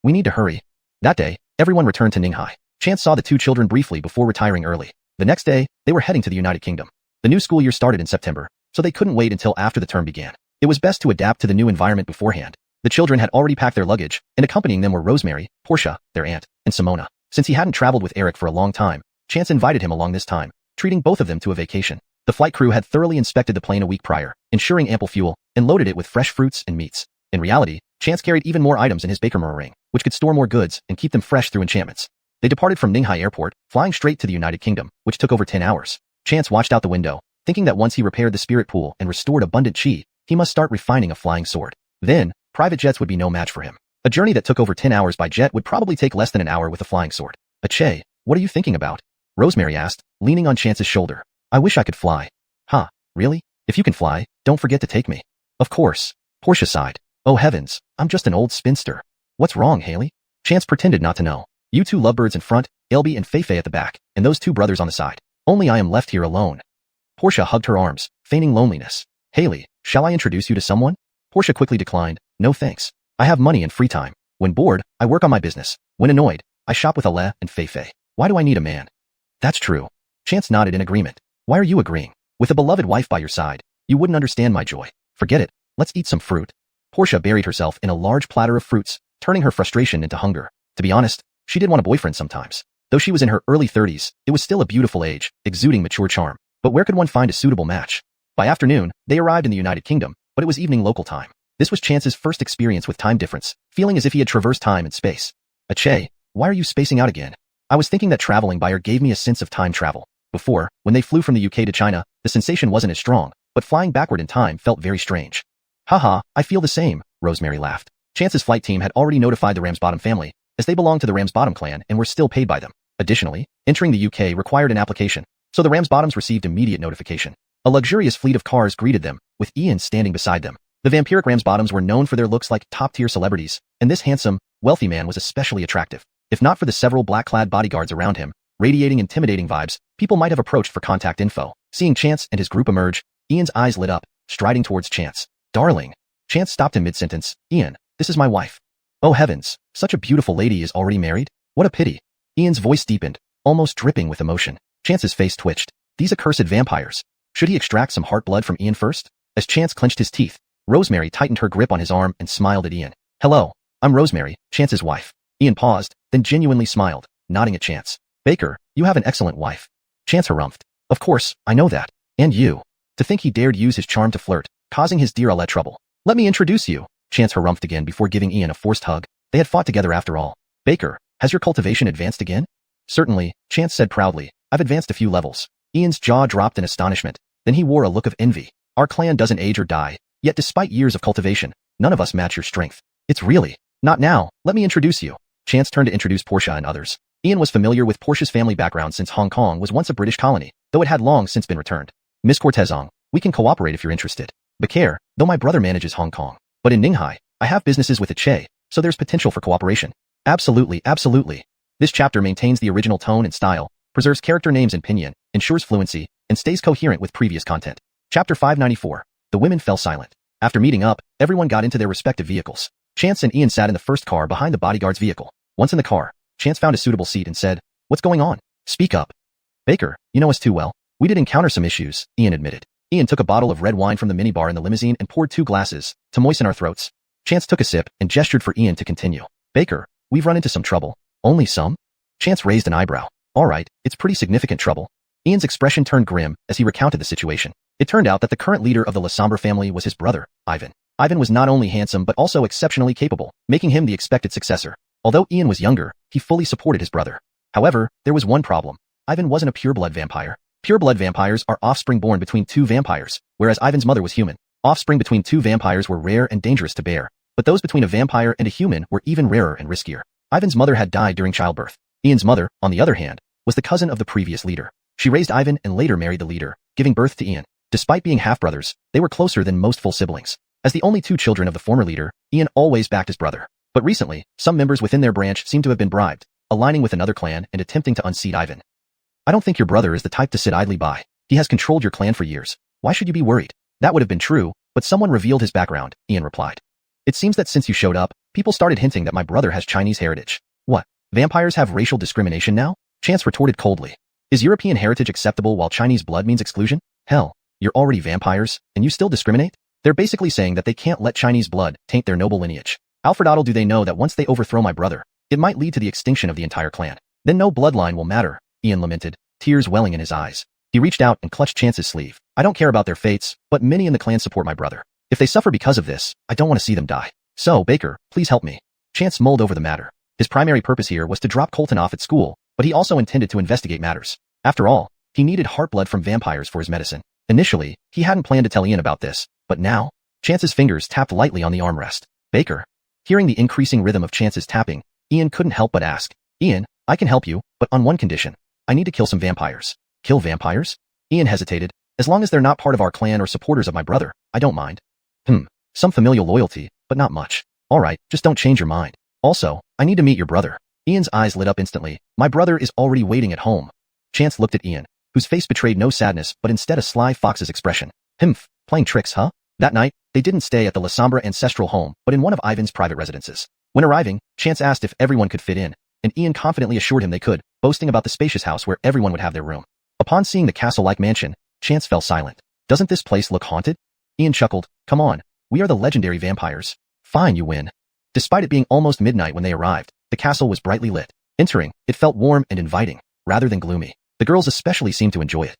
We need to hurry. That day, everyone returned to Ninghai. Chance saw the two children briefly before retiring early. The next day, they were heading to the United Kingdom. The new school year started in September, so they couldn't wait until after the term began. It was best to adapt to the new environment beforehand. The children had already packed their luggage, and accompanying them were Rosemary, Portia, their aunt, and Simona. Since he hadn't traveled with Eric for a long time, Chance invited him along this time, treating both of them to a vacation. The flight crew had thoroughly inspected the plane a week prior, ensuring ample fuel, and loaded it with fresh fruits and meats. In reality, Chance carried even more items in his Bakermore ring, which could store more goods and keep them fresh through enchantments. They departed from Ninghai Airport, flying straight to the United Kingdom, which took over 10 hours. Chance watched out the window, thinking that once he repaired the spirit pool and restored abundant chi, he must start refining a flying sword. Then, private jets would be no match for him. A journey that took over 10 hours by jet would probably take less than an hour with a flying sword. Ache, what are you thinking about? Rosemary asked, leaning on Chance's shoulder. I wish I could fly. Huh, really? If you can fly, don't forget to take me. Of course. Portia sighed. Oh heavens, I'm just an old spinster. What's wrong, Haley? Chance pretended not to know. You two lovebirds in front, Elby and Feifei at the back, and those two brothers on the side. Only I am left here alone. Portia hugged her arms, feigning loneliness. Haley, shall I introduce you to someone? Portia quickly declined. No thanks. I have money and free time. When bored, I work on my business. When annoyed, I shop with Ale and Feifei. Why do I need a man? That's true. Chance nodded in agreement. Why are you agreeing? With a beloved wife by your side, you wouldn't understand my joy. Forget it. Let's eat some fruit. Portia buried herself in a large platter of fruits, turning her frustration into hunger. To be honest, she did want a boyfriend sometimes. Though she was in her early 30s, it was still a beautiful age, exuding mature charm. But where could one find a suitable match? By afternoon, they arrived in the United Kingdom, but it was evening local time. This was Chance's first experience with time difference, feeling as if he had traversed time and space. Ache, why are you spacing out again? I was thinking that traveling by air gave me a sense of time travel. Before, when they flew from the UK to China, the sensation wasn't as strong, but flying backward in time felt very strange. Haha, I feel the same, Rosemary laughed. Chance's flight team had already notified the Ramsbottom family, as they belonged to the Ramsbottom clan and were still paid by them. Additionally, entering the UK required an application, so the Ramsbottoms received immediate notification. A luxurious fleet of cars greeted them, with Ian standing beside them. The vampiric Ramsbottoms were known for their looks like top-tier celebrities, and this handsome, wealthy man was especially attractive. If not for the several black-clad bodyguards around him, radiating intimidating vibes, people might have approached for contact info. Seeing Chance and his group emerge, Ian's eyes lit up, striding towards Chance. Darling. Chance stopped in mid-sentence. Ian, this is my wife. Oh heavens, such a beautiful lady is already married? What a pity. Ian's voice deepened, almost dripping with emotion. Chance's face twitched. These accursed vampires. Should he extract some heart blood from Ian first? As Chance clenched his teeth, Rosemary tightened her grip on his arm and smiled at Ian. Hello, I'm Rosemary, Chance's wife. Ian paused, then genuinely smiled, nodding at Chance. Baker, you have an excellent wife. Chance harumphed. Of course, I know that. And you. To think he dared use his charm to flirt, causing his dear Ale trouble. Let me introduce you. Chance harumphed again before giving Ian a forced hug. They had fought together after all. Baker, has your cultivation advanced again? Certainly, Chance said proudly. I've advanced a few levels. Ian's jaw dropped in astonishment. Then he wore a look of envy. Our clan doesn't age or die, yet despite years of cultivation, none of us match your strength. It's really. Not now, let me introduce you. Chance turned to introduce Portia and others. Ian was familiar with Portia's family background since Hong Kong was once a British colony, though it had long since been returned. Miss Cortezong, we can cooperate if you're interested. Becaire, though my brother manages Hong Kong. But in Ninghai, I have businesses with Ache, so there's potential for cooperation. Absolutely, absolutely. This chapter maintains the original tone and style, preserves character names in Pinyin, ensures fluency, and stays coherent with previous content. Chapter 594. The women fell silent. After meeting up, everyone got into their respective vehicles. Chance and Ian sat in the first car behind the bodyguard's vehicle. Once in the car, Chance found a suitable seat and said, What's going on? Speak up. Baker, you know us too well. We did encounter some issues, Ian admitted. Ian took a bottle of red wine from the minibar in the limousine and poured 2 glasses, to moisten our throats. Chance took a sip and gestured for Ian to continue. Baker, we've run into some trouble. Only some? Chance raised an eyebrow. Alright, it's pretty significant trouble. Ian's expression turned grim as he recounted the situation. It turned out that the current leader of the Lasombra family was his brother, Ivan. Ivan was not only handsome but also exceptionally capable, making him the expected successor. Although Ian was younger, he fully supported his brother. However, there was one problem. Ivan wasn't a pureblood vampire. Pureblood vampires are offspring born between 2 vampires, whereas Ivan's mother was human. Offspring between 2 vampires were rare and dangerous to bear, but those between a vampire and a human were even rarer and riskier. Ivan's mother had died during childbirth. Ian's mother, on the other hand, was the cousin of the previous leader. She raised Ivan and later married the leader, giving birth to Ian. Despite being half-brothers, they were closer than most full siblings. As the only two children of the former leader, Ian always backed his brother. But recently, some members within their branch seem to have been bribed, aligning with another clan and attempting to unseat Ivan. I don't think your brother is the type to sit idly by. He has controlled your clan for years. Why should you be worried? That would have been true, but someone revealed his background, Ian replied. It seems that since you showed up, people started hinting that my brother has Chinese heritage. What? Vampires have racial discrimination now? Chance retorted coldly. Is European heritage acceptable while Chinese blood means exclusion? Hell, you're already vampires, and you still discriminate? They're basically saying that they can't let Chinese blood taint their noble lineage. Alfredottle, do they know that once they overthrow my brother, it might lead to the extinction of the entire clan? Then no bloodline will matter, Ian lamented, tears welling in his eyes. He reached out and clutched Chance's sleeve. I don't care about their fates, but many in the clan support my brother. If they suffer because of this, I don't want to see them die. So, Baker, please help me. Chance mulled over the matter. His primary purpose here was to drop Colton off at school, but he also intended to investigate matters. After all, he needed heart blood from vampires for his medicine. Initially, he hadn't planned to tell Ian about this, but now, Chance's fingers tapped lightly on the armrest. Baker. Hearing the increasing rhythm of Chance's tapping, Ian couldn't help but ask, Ian, I can help you, but on one condition. I need to kill some vampires. Kill vampires? Ian hesitated. As long as they're not part of our clan or supporters of my brother, I don't mind. Some familial loyalty, but not much. Alright, just don't change your mind. Also, I need to meet your brother. Ian's eyes lit up instantly. My brother is already waiting at home. Chance looked at Ian, whose face betrayed no sadness but instead a sly fox's expression. Playing tricks, huh? That night, they didn't stay at the La Sombra ancestral home, but in one of Ivan's private residences. When arriving, Chance asked if everyone could fit in, and Ian confidently assured him they could, boasting about the spacious house where everyone would have their room. Upon seeing the castle-like mansion, Chance fell silent. Doesn't this place look haunted? Ian chuckled. Come on, we are the legendary vampires. Fine, you win. Despite it being almost midnight when they arrived, the castle was brightly lit. Entering, it felt warm and inviting, rather than gloomy. The girls especially seemed to enjoy it.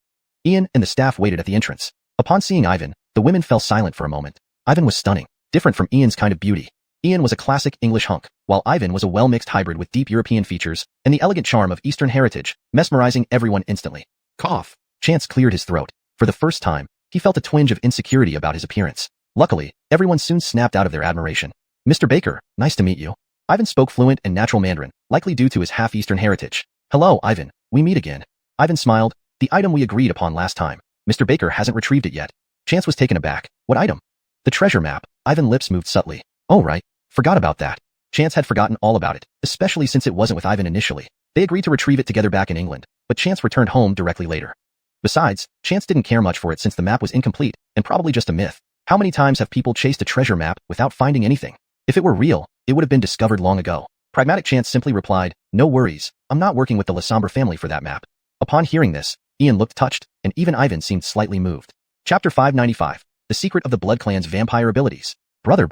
Ian and the staff waited at the entrance. Upon seeing Ivan, the women fell silent for a moment. Ivan was stunning, different from Ian's kind of beauty. Ian was a classic English hunk, while Ivan was a well-mixed hybrid with deep European features and the elegant charm of Eastern heritage, mesmerizing everyone instantly. Cough. Chance cleared his throat. For the first time, he felt a twinge of insecurity about his appearance. Luckily, everyone soon snapped out of their admiration. Mr. Baker, nice to meet you. Ivan spoke fluent and natural Mandarin, likely due to his half-Eastern heritage. Hello, Ivan. We meet again. Ivan smiled. The item we agreed upon last time. Mr. Baker hasn't retrieved it yet. Chance was taken aback. What item? The treasure map. Ivan's lips moved subtly. Oh right. Forgot about that. Chance had forgotten all about it, especially since it wasn't with Ivan initially. They agreed to retrieve it together back in England, but Chance returned home directly later. Besides, Chance didn't care much for it since the map was incomplete and probably just a myth. How many times have people chased a treasure map without finding anything? If it were real, it would have been discovered long ago. Pragmatic Chance simply replied, no worries, I'm not working with the La Sombra family for that map. Upon hearing this, Ian looked touched, and even Ivan seemed slightly moved. Chapter 595. The Secret of the Blood Clan's Vampire Abilities. Brother,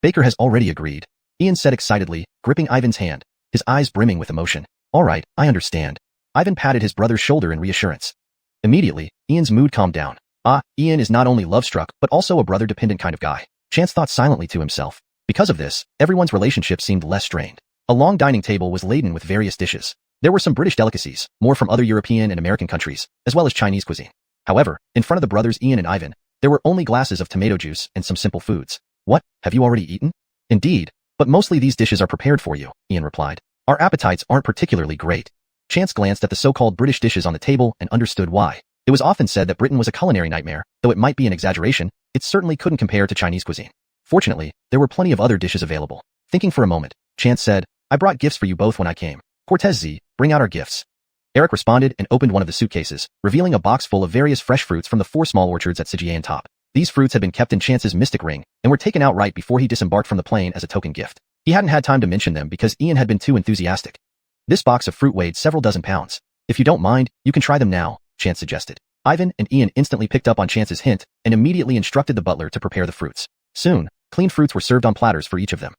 Baker has already agreed. Ian said excitedly, gripping Ivan's hand, his eyes brimming with emotion. Alright, I understand. Ivan patted his brother's shoulder in reassurance. Immediately, Ian's mood calmed down. Ian is not only love-struck, but also a brother-dependent kind of guy. Chance thought silently to himself. Because of this, everyone's relationship seemed less strained. A long dining table was laden with various dishes. There were some British delicacies, more from other European and American countries, as well as Chinese cuisine. However, in front of the brothers Ian and Ivan, there were only glasses of tomato juice and some simple foods. What, have you already eaten? Indeed, but mostly these dishes are prepared for you, Ian replied. Our appetites aren't particularly great. Chance glanced at the so-called British dishes on the table and understood why. It was often said that Britain was a culinary nightmare, though it might be an exaggeration, it certainly couldn't compare to Chinese cuisine. Fortunately, there were plenty of other dishes available. Thinking for a moment, Chance said, I brought gifts for you both when I came. Cortez Z, bring out our gifts. Eric responded and opened one of the suitcases, revealing a box full of various fresh fruits from the 4 small orchards at Sijian Top. These fruits had been kept in Chance's mystic ring, and were taken out right before he disembarked from the plane as a token gift. He hadn't had time to mention them because Ian had been too enthusiastic. This box of fruit weighed several dozen pounds. If you don't mind, you can try them now, Chance suggested. Ivan and Ian instantly picked up on Chance's hint, and immediately instructed the butler to prepare the fruits. Soon, clean fruits were served on platters for each of them.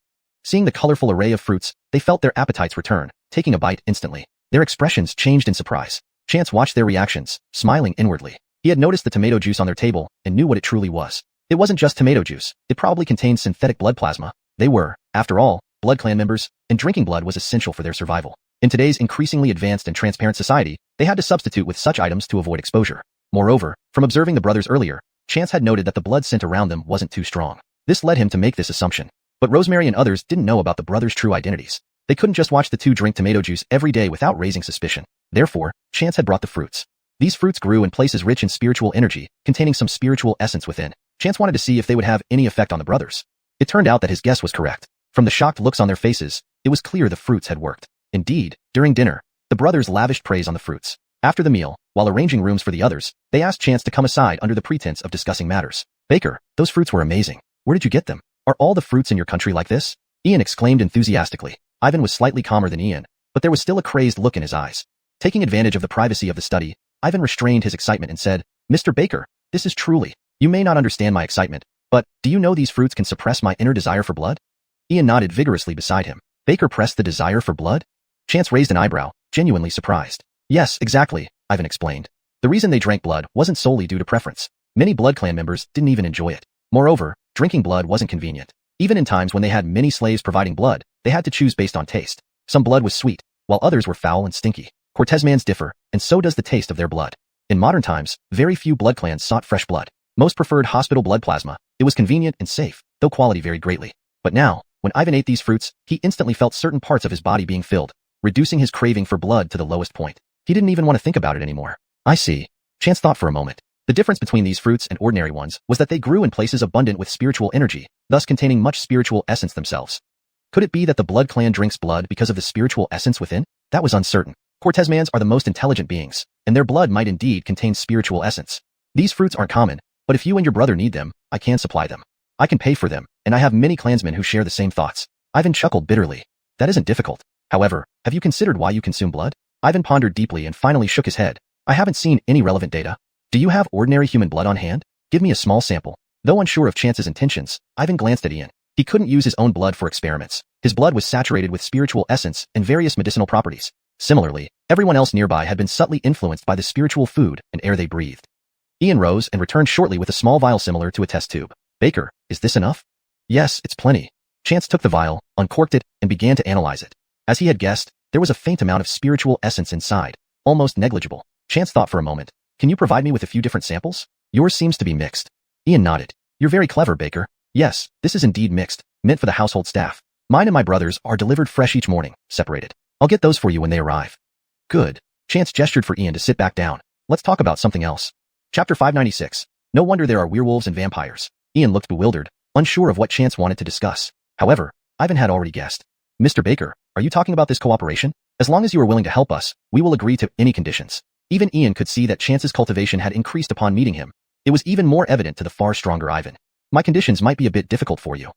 Seeing the colorful array of fruits, they felt their appetites return, taking a bite instantly. Their expressions changed in surprise. Chance watched their reactions, smiling inwardly. He had noticed the tomato juice on their table, and knew what it truly was. It wasn't just tomato juice, it probably contained synthetic blood plasma. They were, after all, blood clan members, and drinking blood was essential for their survival. In today's increasingly advanced and transparent society, they had to substitute with such items to avoid exposure. Moreover, from observing the brothers earlier, Chance had noted that the blood scent around them wasn't too strong. This led him to make this assumption. But Rosemary and others didn't know about the brothers' true identities. They couldn't just watch the two drink tomato juice every day without raising suspicion. Therefore, Chance had brought the fruits. These fruits grew in places rich in spiritual energy, containing some spiritual essence within. Chance wanted to see if they would have any effect on the brothers. It turned out that his guess was correct. From the shocked looks on their faces, it was clear the fruits had worked. Indeed, during dinner, the brothers lavished praise on the fruits. After the meal, while arranging rooms for the others, they asked Chance to come aside under the pretense of discussing matters. Baker, those fruits were amazing. Where did you get them? Are all the fruits in your country like this? Ian exclaimed enthusiastically. Ivan was slightly calmer than Ian, but there was still a crazed look in his eyes. Taking advantage of the privacy of the study, Ivan restrained his excitement and said, Mr. Baker, this is truly. You may not understand my excitement, but do you know these fruits can suppress my inner desire for blood? Ian nodded vigorously beside him. Baker pressed the desire for blood? Chance raised an eyebrow, genuinely surprised. Yes, exactly, Ivan explained. The reason they drank blood wasn't solely due to preference. Many Blood Clan members didn't even enjoy it. Moreover, drinking blood wasn't convenient. Even in times when they had many slaves providing blood, they had to choose based on taste. Some blood was sweet, while others were foul and stinky. Cortezmans differ, and so does the taste of their blood. In modern times, very few blood clans sought fresh blood. Most preferred hospital blood plasma. It was convenient and safe, though quality varied greatly. But now, when Ivan ate these fruits, he instantly felt certain parts of his body being filled, reducing his craving for blood to the lowest point. He didn't even want to think about it anymore. I see. Chance thought for a moment. The difference between these fruits and ordinary ones was that they grew in places abundant with spiritual energy, thus containing much spiritual essence themselves. Could it be that the Blood Clan drinks blood because of the spiritual essence within? That was uncertain. Cortezmans are the most intelligent beings, and their blood might indeed contain spiritual essence. These fruits aren't common, but if you and your brother need them, I can supply them. I can pay for them, and I have many clansmen who share the same thoughts. Ivan chuckled bitterly. That isn't difficult. However, have you considered why you consume blood? Ivan pondered deeply and finally shook his head. I haven't seen any relevant data. Do you have ordinary human blood on hand? Give me a small sample. Though unsure of Chance's intentions, Ivan glanced at Ian. He couldn't use his own blood for experiments. His blood was saturated with spiritual essence and various medicinal properties. Similarly, everyone else nearby had been subtly influenced by the spiritual food and air they breathed. Ian rose and returned shortly with a small vial similar to a test tube. Baker, is this enough? Yes, it's plenty. Chance took the vial, uncorked it, and began to analyze it. As he had guessed, there was a faint amount of spiritual essence inside, almost negligible. Chance thought for a moment. Can you provide me with a few different samples? Yours seems to be mixed. Ian nodded. You're very clever, Baker. Yes, this is indeed mixed, meant for the household staff. Mine and my brother's are delivered fresh each morning, separated. I'll get those for you when they arrive. Good. Chance gestured for Ian to sit back down. Let's talk about something else. Chapter 596. No wonder there are werewolves and vampires. Ian looked bewildered, unsure of what Chance wanted to discuss. However, Ivan had already guessed. Mr. Baker, are you talking about this cooperation? As long as you are willing to help us, we will agree to any conditions. Even Ian could see that Chance's cultivation had increased upon meeting him. It was even more evident to the far stronger Ivan. My conditions might be a bit difficult for you.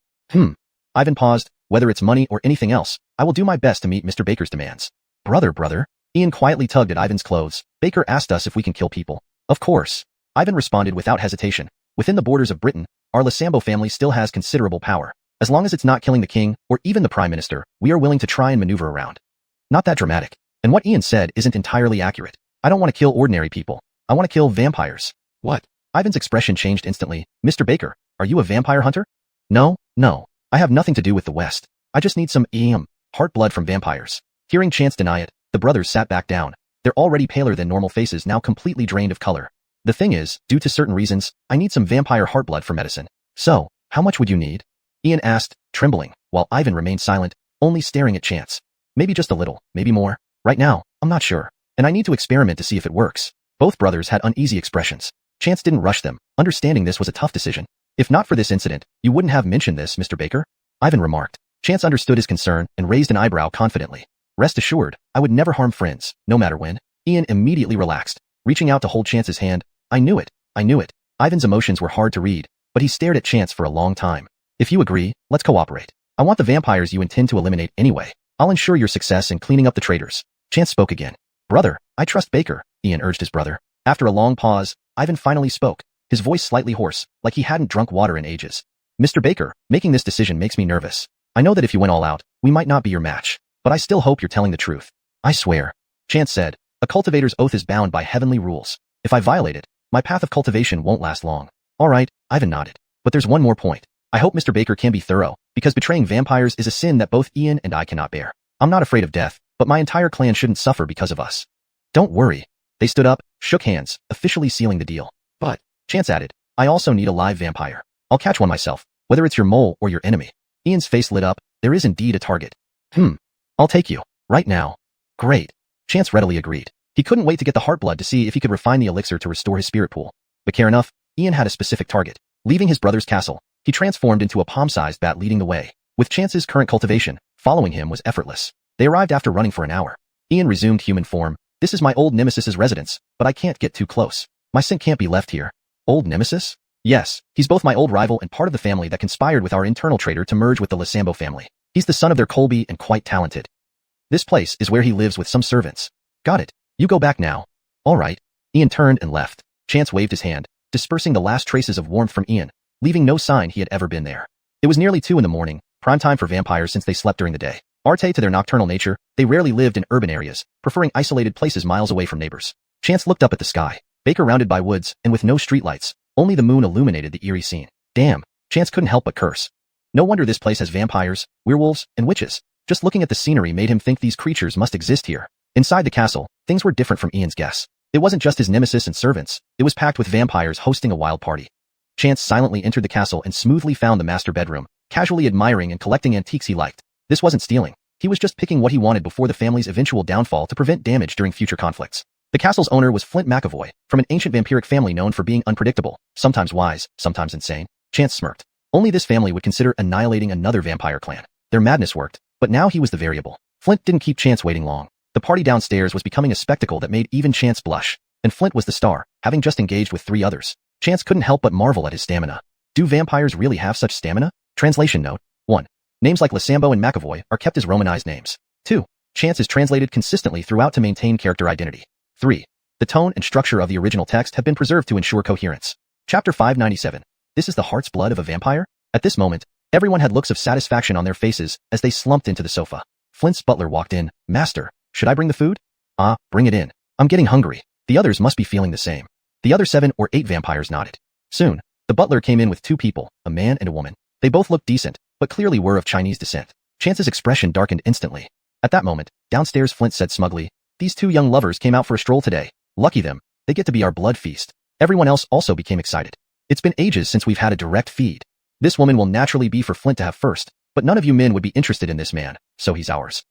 Ivan paused. Whether it's money or anything else, I will do my best to meet Mr. Baker's demands. Brother. Ian quietly tugged at Ivan's clothes. Baker asked us if we can kill people. Of course. Ivan responded without hesitation. Within the borders of Britain, our Lasambo family still has considerable power. As long as it's not killing the king or even the prime minister, we are willing to try and maneuver around. Not that dramatic. And what Ian said isn't entirely accurate. I don't want to kill ordinary people. I want to kill vampires. What? Ivan's expression changed instantly. Mr. Baker, are you a vampire hunter? No. I have nothing to do with the West. I just need some heart blood from vampires. Hearing Chance deny it, the brothers sat back down. Their already paler than normal faces now completely drained of color. The thing is, due to certain reasons, I need some vampire heart blood for medicine. So, how much would you need? Ian asked, trembling, while Ivan remained silent, only staring at Chance. Maybe just a little, maybe more. Right now, I'm not sure. And I need to experiment to see if it works. Both brothers had uneasy expressions. Chance didn't rush them, understanding this was a tough decision. If not for this incident, you wouldn't have mentioned this, Mr. Baker? Ivan remarked. Chance understood his concern and raised an eyebrow confidently. Rest assured, I would never harm friends, no matter when. Ian immediately relaxed, reaching out to hold Chance's hand. I knew it. Ivan's emotions were hard to read, but he stared at Chance for a long time. If you agree, let's cooperate. I want the vampires you intend to eliminate anyway. I'll ensure your success in cleaning up the traitors. Chance spoke again. Brother, I trust Baker, Ian urged his brother. After a long pause, Ivan finally spoke, his voice slightly hoarse, like he hadn't drunk water in ages. Mr. Baker, making this decision makes me nervous. I know that if you went all out, we might not be your match, but I still hope you're telling the truth. I swear. Chance said, a cultivator's oath is bound by heavenly rules. If I violate it, my path of cultivation won't last long. All right, Ivan nodded. But there's one more point. I hope Mr. Baker can be thorough, because betraying vampires is a sin that both Ian and I cannot bear. I'm not afraid of death, but my entire clan shouldn't suffer because of us. Don't worry. They stood up, shook hands, officially sealing the deal. But, Chance added, I also need a live vampire. I'll catch one myself, whether it's your mole or your enemy. Ian's face lit up. There is indeed a target. I'll take you. Right now. Great. Chance readily agreed. He couldn't wait to get the heart blood to see if he could refine the elixir to restore his spirit pool. But care enough, Ian had a specific target. Leaving his brother's castle, he transformed into a palm-sized bat leading the way. With Chance's current cultivation, following him was effortless. They arrived after running for an hour. Ian resumed human form. This is my old nemesis's residence, but I can't get too close. My scent can't be left here. Old nemesis? Yes, he's both my old rival and part of the family that conspired with our internal traitor to merge with the Lasambo family. He's the son of their Colby and quite talented. This place is where he lives with some servants. Got it. You go back now. All right. Ian turned and left. Chance waved his hand, dispersing the last traces of warmth from Ian, leaving no sign he had ever been there. It was nearly 2 a.m, prime time for vampires since they slept during the day. Arte to their nocturnal nature, they rarely lived in urban areas, preferring isolated places miles away from neighbors. Chance looked up at the sky. Baker rounded by woods, and with no streetlights, only the moon illuminated the eerie scene. Damn, Chance couldn't help but curse. No wonder this place has vampires, werewolves, and witches. Just looking at the scenery made him think these creatures must exist here. Inside the castle, things were different from Ian's guess. It wasn't just his nemesis and servants, it was packed with vampires hosting a wild party. Chance silently entered the castle and smoothly found the master bedroom, casually admiring and collecting antiques he liked. This wasn't stealing. He was just picking what he wanted before the family's eventual downfall to prevent damage during future conflicts. The castle's owner was Flint McAvoy, from an ancient vampiric family known for being unpredictable, sometimes wise, sometimes insane. Chance smirked. Only this family would consider annihilating another vampire clan. Their madness worked, but now he was the variable. Flint didn't keep Chance waiting long. The party downstairs was becoming a spectacle that made even Chance blush, and Flint was the star, having just engaged with 3 others. Chance couldn't help but marvel at his stamina. Do vampires really have such stamina? Translation note. 1. Names like Lasambo and McAvoy are kept as Romanized names. 2. Chance is translated consistently throughout to maintain character identity. 3. The tone and structure of the original text have been preserved to ensure coherence. Chapter 597. This is the heart's blood of a vampire? At this moment, everyone had looks of satisfaction on their faces as they slumped into the sofa. Flint's butler walked in. Master, should I bring the food? Ah, bring it in. I'm getting hungry. The others must be feeling the same. The other 7 or 8 vampires nodded. Soon, the butler came in with 2 people, a man and a woman. They both looked decent, but clearly were of Chinese descent. Chance's expression darkened instantly. At that moment, downstairs Flint said smugly, "These 2 young lovers came out for a stroll today. Lucky them, they get to be our blood feast." Everyone else also became excited. It's been ages since we've had a direct feed. This woman will naturally be for Flint to have first, but none of you men would be interested in this man, so he's ours.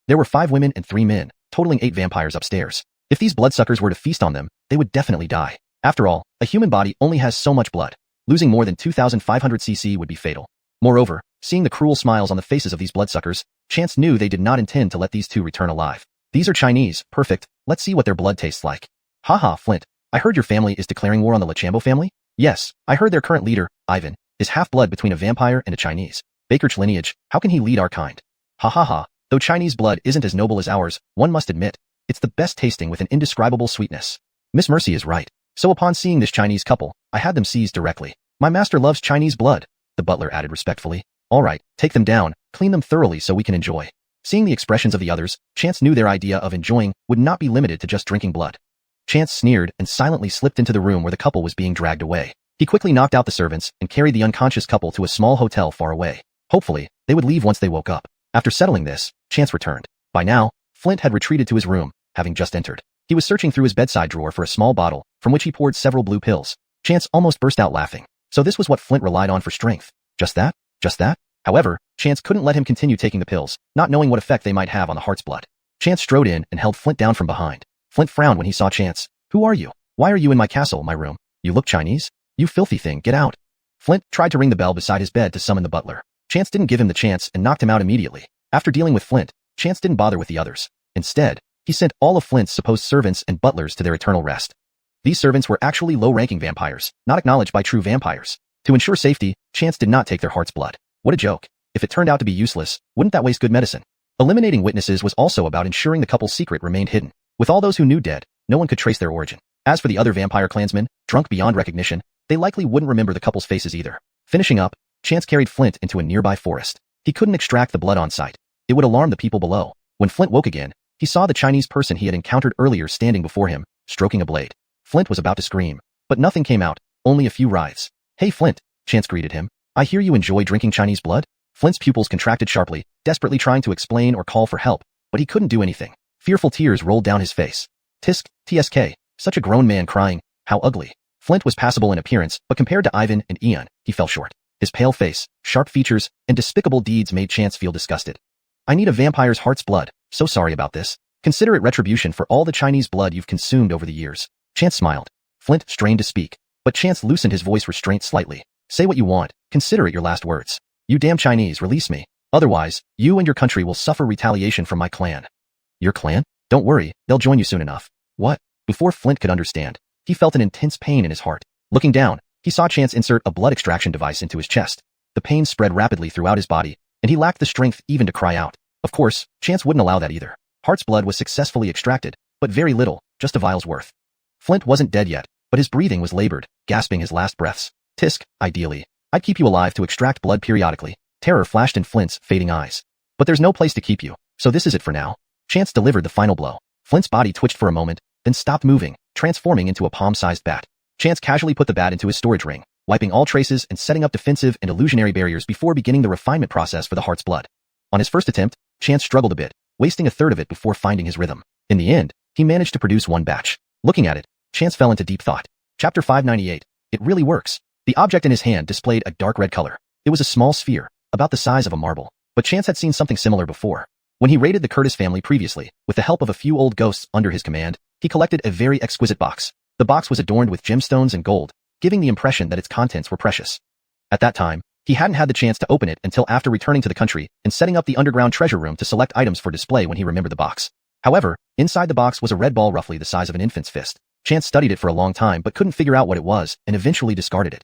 There were 5 women and 3 men, totaling 8 vampires upstairs. If these bloodsuckers were to feast on them, they would definitely die. After all, a human body only has so much blood. Losing more than 2,500 cc would be fatal. Moreover, seeing the cruel smiles on the faces of these bloodsuckers, Chance knew they did not intend to let these 2 return alive. These are Chinese, perfect, let's see what their blood tastes like. Haha, Flint, I heard your family is declaring war on the Lasambo family? Yes, I heard their current leader, Ivan, is half-blood between a vampire and a Chinese. Bakerch lineage, how can he lead our kind? Ha ha ha, though Chinese blood isn't as noble as ours, one must admit, it's the best tasting with an indescribable sweetness. Miss Mercy is right. So upon seeing this Chinese couple, I had them seized directly. My master loves Chinese blood, the butler added respectfully. All right, take them down, clean them thoroughly so we can enjoy. Seeing the expressions of the others, Chance knew their idea of enjoying would not be limited to just drinking blood. Chance sneered and silently slipped into the room where the couple was being dragged away. He quickly knocked out the servants and carried the unconscious couple to a small hotel far away. Hopefully, they would leave once they woke up. After settling this, Chance returned. By now, Flint had retreated to his room, having just entered. He was searching through his bedside drawer for a small bottle, from which he poured several blue pills. Chance almost burst out laughing. So this was what Flint relied on for strength. Just that? Just that? However, Chance couldn't let him continue taking the pills, not knowing what effect they might have on the heart's blood. Chance strode in and held Flint down from behind. Flint frowned when he saw Chance. Who are you? Why are you in my castle, my room? You look Chinese? You filthy thing, get out. Flint tried to ring the bell beside his bed to summon the butler. Chance didn't give him the chance and knocked him out immediately. After dealing with Flint, Chance didn't bother with the others. Instead, he sent all of Flint's supposed servants and butlers to their eternal rest. These servants were actually low-ranking vampires, not acknowledged by true vampires. To ensure safety, Chance did not take their heart's blood. What a joke. If it turned out to be useless, wouldn't that waste good medicine? Eliminating witnesses was also about ensuring the couple's secret remained hidden. With all those who knew dead, no one could trace their origin. As for the other vampire clansmen, drunk beyond recognition, they likely wouldn't remember the couple's faces either. Finishing up, Chance carried Flint into a nearby forest. He couldn't extract the blood on sight. It would alarm the people below. When Flint woke again, he saw the Chinese person he had encountered earlier standing before him, stroking a blade. Flint was about to scream, but nothing came out, only a few writhes. Hey Flint, Chance greeted him. I hear you enjoy drinking Chinese blood? Flint's pupils contracted sharply, desperately trying to explain or call for help, but he couldn't do anything. Fearful tears rolled down his face. Tisk, tsk, such a grown man crying, how ugly. Flint was passable in appearance, but compared to Ivan and Ian, he fell short. His pale face, sharp features, and despicable deeds made Chance feel disgusted. I need a vampire's heart's blood, so sorry about this. Consider it retribution for all the Chinese blood you've consumed over the years. Chance smiled. Flint strained to speak, but Chance loosened his voice restraint slightly. Say what you want. Consider it your last words. You damn Chinese, release me. Otherwise, you and your country will suffer retaliation from my clan. Your clan? Don't worry, they'll join you soon enough. What? Before Flint could understand, he felt an intense pain in his heart. Looking down, he saw Chance insert a blood extraction device into his chest. The pain spread rapidly throughout his body, and he lacked the strength even to cry out. Of course, Chance wouldn't allow that either. Hart's blood was successfully extracted, but very little, just a vial's worth. Flint wasn't dead yet, but his breathing was labored, gasping his last breaths. Tisk, ideally. I'd keep you alive to extract blood periodically. Terror flashed in Flint's fading eyes. But there's no place to keep you, so this is it for now. Chance delivered the final blow. Flint's body twitched for a moment, then stopped moving, transforming into a palm-sized bat. Chance casually put the bat into his storage ring, wiping all traces and setting up defensive and illusionary barriers before beginning the refinement process for the Heart's blood. On his first attempt, Chance struggled a bit, wasting a third of it before finding his rhythm. In the end, he managed to produce one batch. Looking at it, Chance fell into deep thought. Chapter 598. It really works. The object in his hand displayed a dark red color. It was a small sphere, about the size of a marble, but Chance had seen something similar before. When he raided the Curtis family previously, with the help of a few old ghosts under his command, he collected a very exquisite box. The box was adorned with gemstones and gold, giving the impression that its contents were precious. At that time, he hadn't had the chance to open it until after returning to the country and setting up the underground treasure room to select items for display when he remembered the box. However, inside the box was a red ball roughly the size of an infant's fist. Chance studied it for a long time but couldn't figure out what it was and eventually discarded it.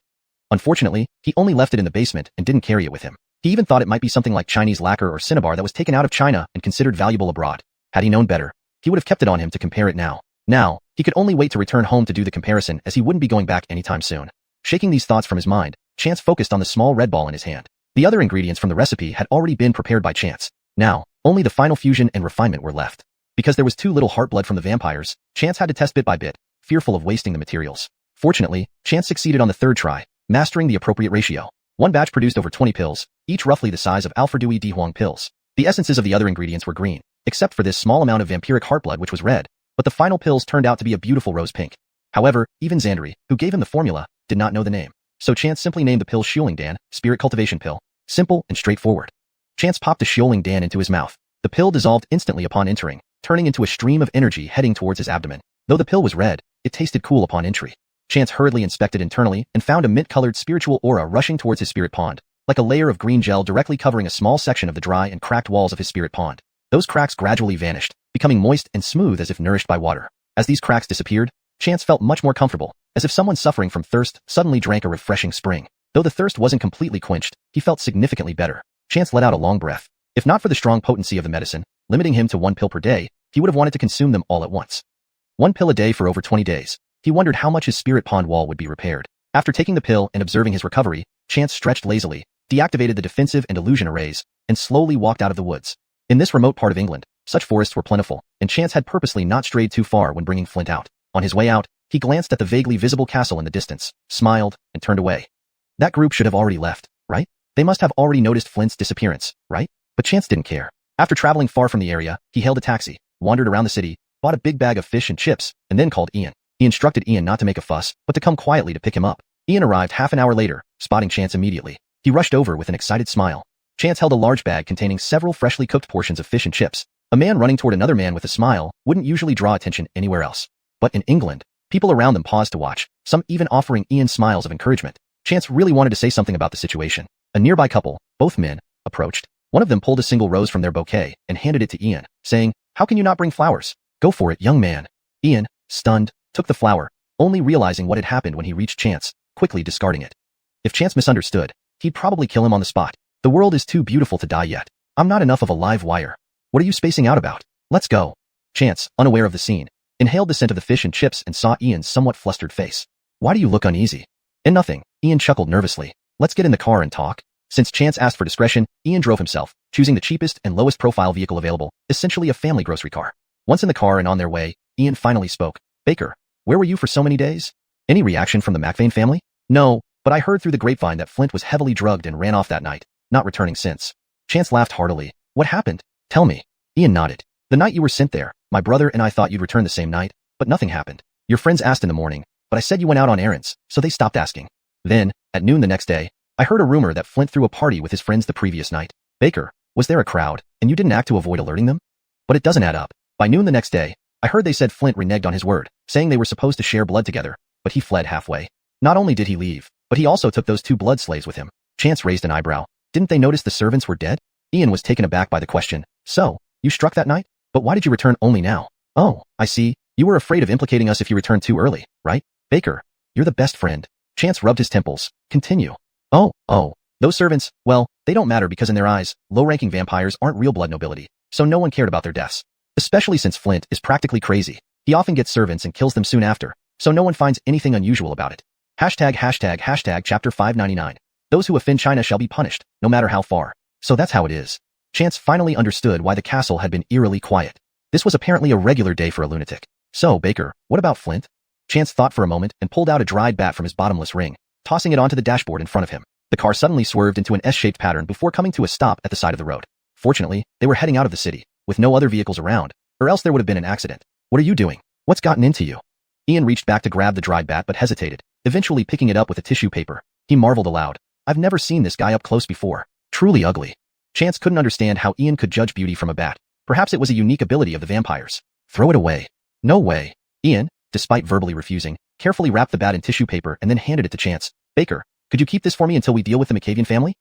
Unfortunately, he only left it in the basement and didn't carry it with him. He even thought it might be something like Chinese lacquer or cinnabar that was taken out of China and considered valuable abroad. Had he known better, he would have kept it on him to compare it now. Now, he could only wait to return home to do the comparison as he wouldn't be going back anytime soon. Shaking these thoughts from his mind, Chance focused on the small red ball in his hand. The other ingredients from the recipe had already been prepared by Chance. Now, only the final fusion and refinement were left. Because there was too little heart blood from the vampires, Chance had to test bit by bit, fearful of wasting the materials. Fortunately, Chance succeeded on the third try, mastering the appropriate ratio. One batch produced over 20 pills, each roughly the size of Alpha Dewey D Huang pills. The essences of the other ingredients were green, except for this small amount of vampiric heart blood which was red, but the final pills turned out to be a beautiful rose pink. However, even Xandri, who gave him the formula, did not know the name. So Chance simply named the pill Shioling Dan, Spirit Cultivation Pill. Simple and straightforward. Chance popped the Shioling Dan into his mouth. The pill dissolved instantly upon entering, turning into a stream of energy heading towards his abdomen. Though the pill was red, it tasted cool upon entry. Chance hurriedly inspected internally and found a mint-colored spiritual aura rushing towards his spirit pond, like a layer of green gel directly covering a small section of the dry and cracked walls of his spirit pond. Those cracks gradually vanished, becoming moist and smooth as if nourished by water. As these cracks disappeared, Chance felt much more comfortable, as if someone suffering from thirst suddenly drank a refreshing spring. Though the thirst wasn't completely quenched, he felt significantly better. Chance let out a long breath. If not for the strong potency of the medicine, limiting him to one pill per day, he would have wanted to consume them all at once. One pill a day for over 20 days. He wondered how much his spirit pond wall would be repaired. After taking the pill and observing his recovery, Chance stretched lazily, deactivated the defensive and illusion arrays, and slowly walked out of the woods. In this remote part of England, such forests were plentiful, and Chance had purposely not strayed too far when bringing Flint out. On his way out, he glanced at the vaguely visible castle in the distance, smiled, and turned away. That group should have already left, right? They must have already noticed Flint's disappearance, right? But Chance didn't care. After traveling far from the area, he hailed a taxi, wandered around the city, bought a big bag of fish and chips, and then called Ian. He instructed Ian not to make a fuss, but to come quietly to pick him up. Ian arrived half an hour later, spotting Chance immediately. He rushed over with an excited smile. Chance held a large bag containing several freshly cooked portions of fish and chips. A man running toward another man with a smile wouldn't usually draw attention anywhere else. But in England, people around them paused to watch, some even offering Ian smiles of encouragement. Chance really wanted to say something about the situation. A nearby couple, both men, approached. One of them pulled a single rose from their bouquet and handed it to Ian, saying, "How can you not bring flowers? Go for it, young man." Ian, stunned, took the flower, only realizing what had happened when he reached Chance, quickly discarding it. If Chance misunderstood, he'd probably kill him on the spot. The world is too beautiful to die yet. I'm not enough of a live wire. What are you spacing out about? Let's go. Chance, unaware of the scene, inhaled the scent of the fish and chips and saw Ian's somewhat flustered face. Why do you look uneasy? And nothing, Ian chuckled nervously. Let's get in the car and talk. Since Chance asked for discretion, Ian drove himself, choosing the cheapest and lowest profile vehicle available, essentially a family grocery car. Once in the car and on their way, Ian finally spoke. Baker, where were you for so many days? Any reaction from the McVane family? No, but I heard through the grapevine that Flint was heavily drugged and ran off that night, not returning since. Chance laughed heartily. What happened? Tell me. Ian nodded. The night you were sent there, my brother and I thought you'd return the same night, but nothing happened. Your friends asked in the morning, but I said you went out on errands, so they stopped asking. Then, at noon the next day, I heard a rumor that Flint threw a party with his friends the previous night. Baker, was there a crowd, and you didn't act to avoid alerting them? But it doesn't add up. By noon the next day, I heard they said Flint reneged on his word, saying they were supposed to share blood together, but he fled halfway. Not only did he leave, But he also took those 2 blood slaves with him. Chance raised an eyebrow. Didn't they notice the servants were dead? Ian was taken aback by the question. So, you struck that night? But why did you return only now? Oh, I see. You were afraid of implicating us if you returned too early, right? Baker, you're the best friend. Chance rubbed his temples. Continue. Oh, those servants, well, they don't matter because in their eyes, low-ranking vampires aren't real blood nobility, so no one cared about their deaths. Especially since Flint is practically crazy. He often gets servants and kills them soon after, so no one finds anything unusual about it. Hashtag chapter 599. Those who offend China shall be punished, no matter how far. So that's how it is. Chance finally understood why the castle had been eerily quiet. This was apparently a regular day for a lunatic. So, Baker, what about Flint? Chance thought for a moment and pulled out a dried bat from his bottomless ring, tossing it onto the dashboard in front of him. The car suddenly swerved into an S-shaped pattern before coming to a stop at the side of the road. Fortunately, they were heading out of the city, with no other vehicles around, or else there would have been an accident. What are you doing? What's gotten into you? Ian reached back to grab the dried bat but hesitated, eventually picking it up with a tissue paper. He marveled aloud. I've never seen this guy up close before. Truly ugly. Chance couldn't understand how Ian could judge beauty from a bat. Perhaps it was a unique ability of the vampires. Throw it away. No way. Ian, despite verbally refusing, carefully wrapped the bat in tissue paper and then handed it to Chance. Baker, could you keep this for me until we deal with the McCavian family?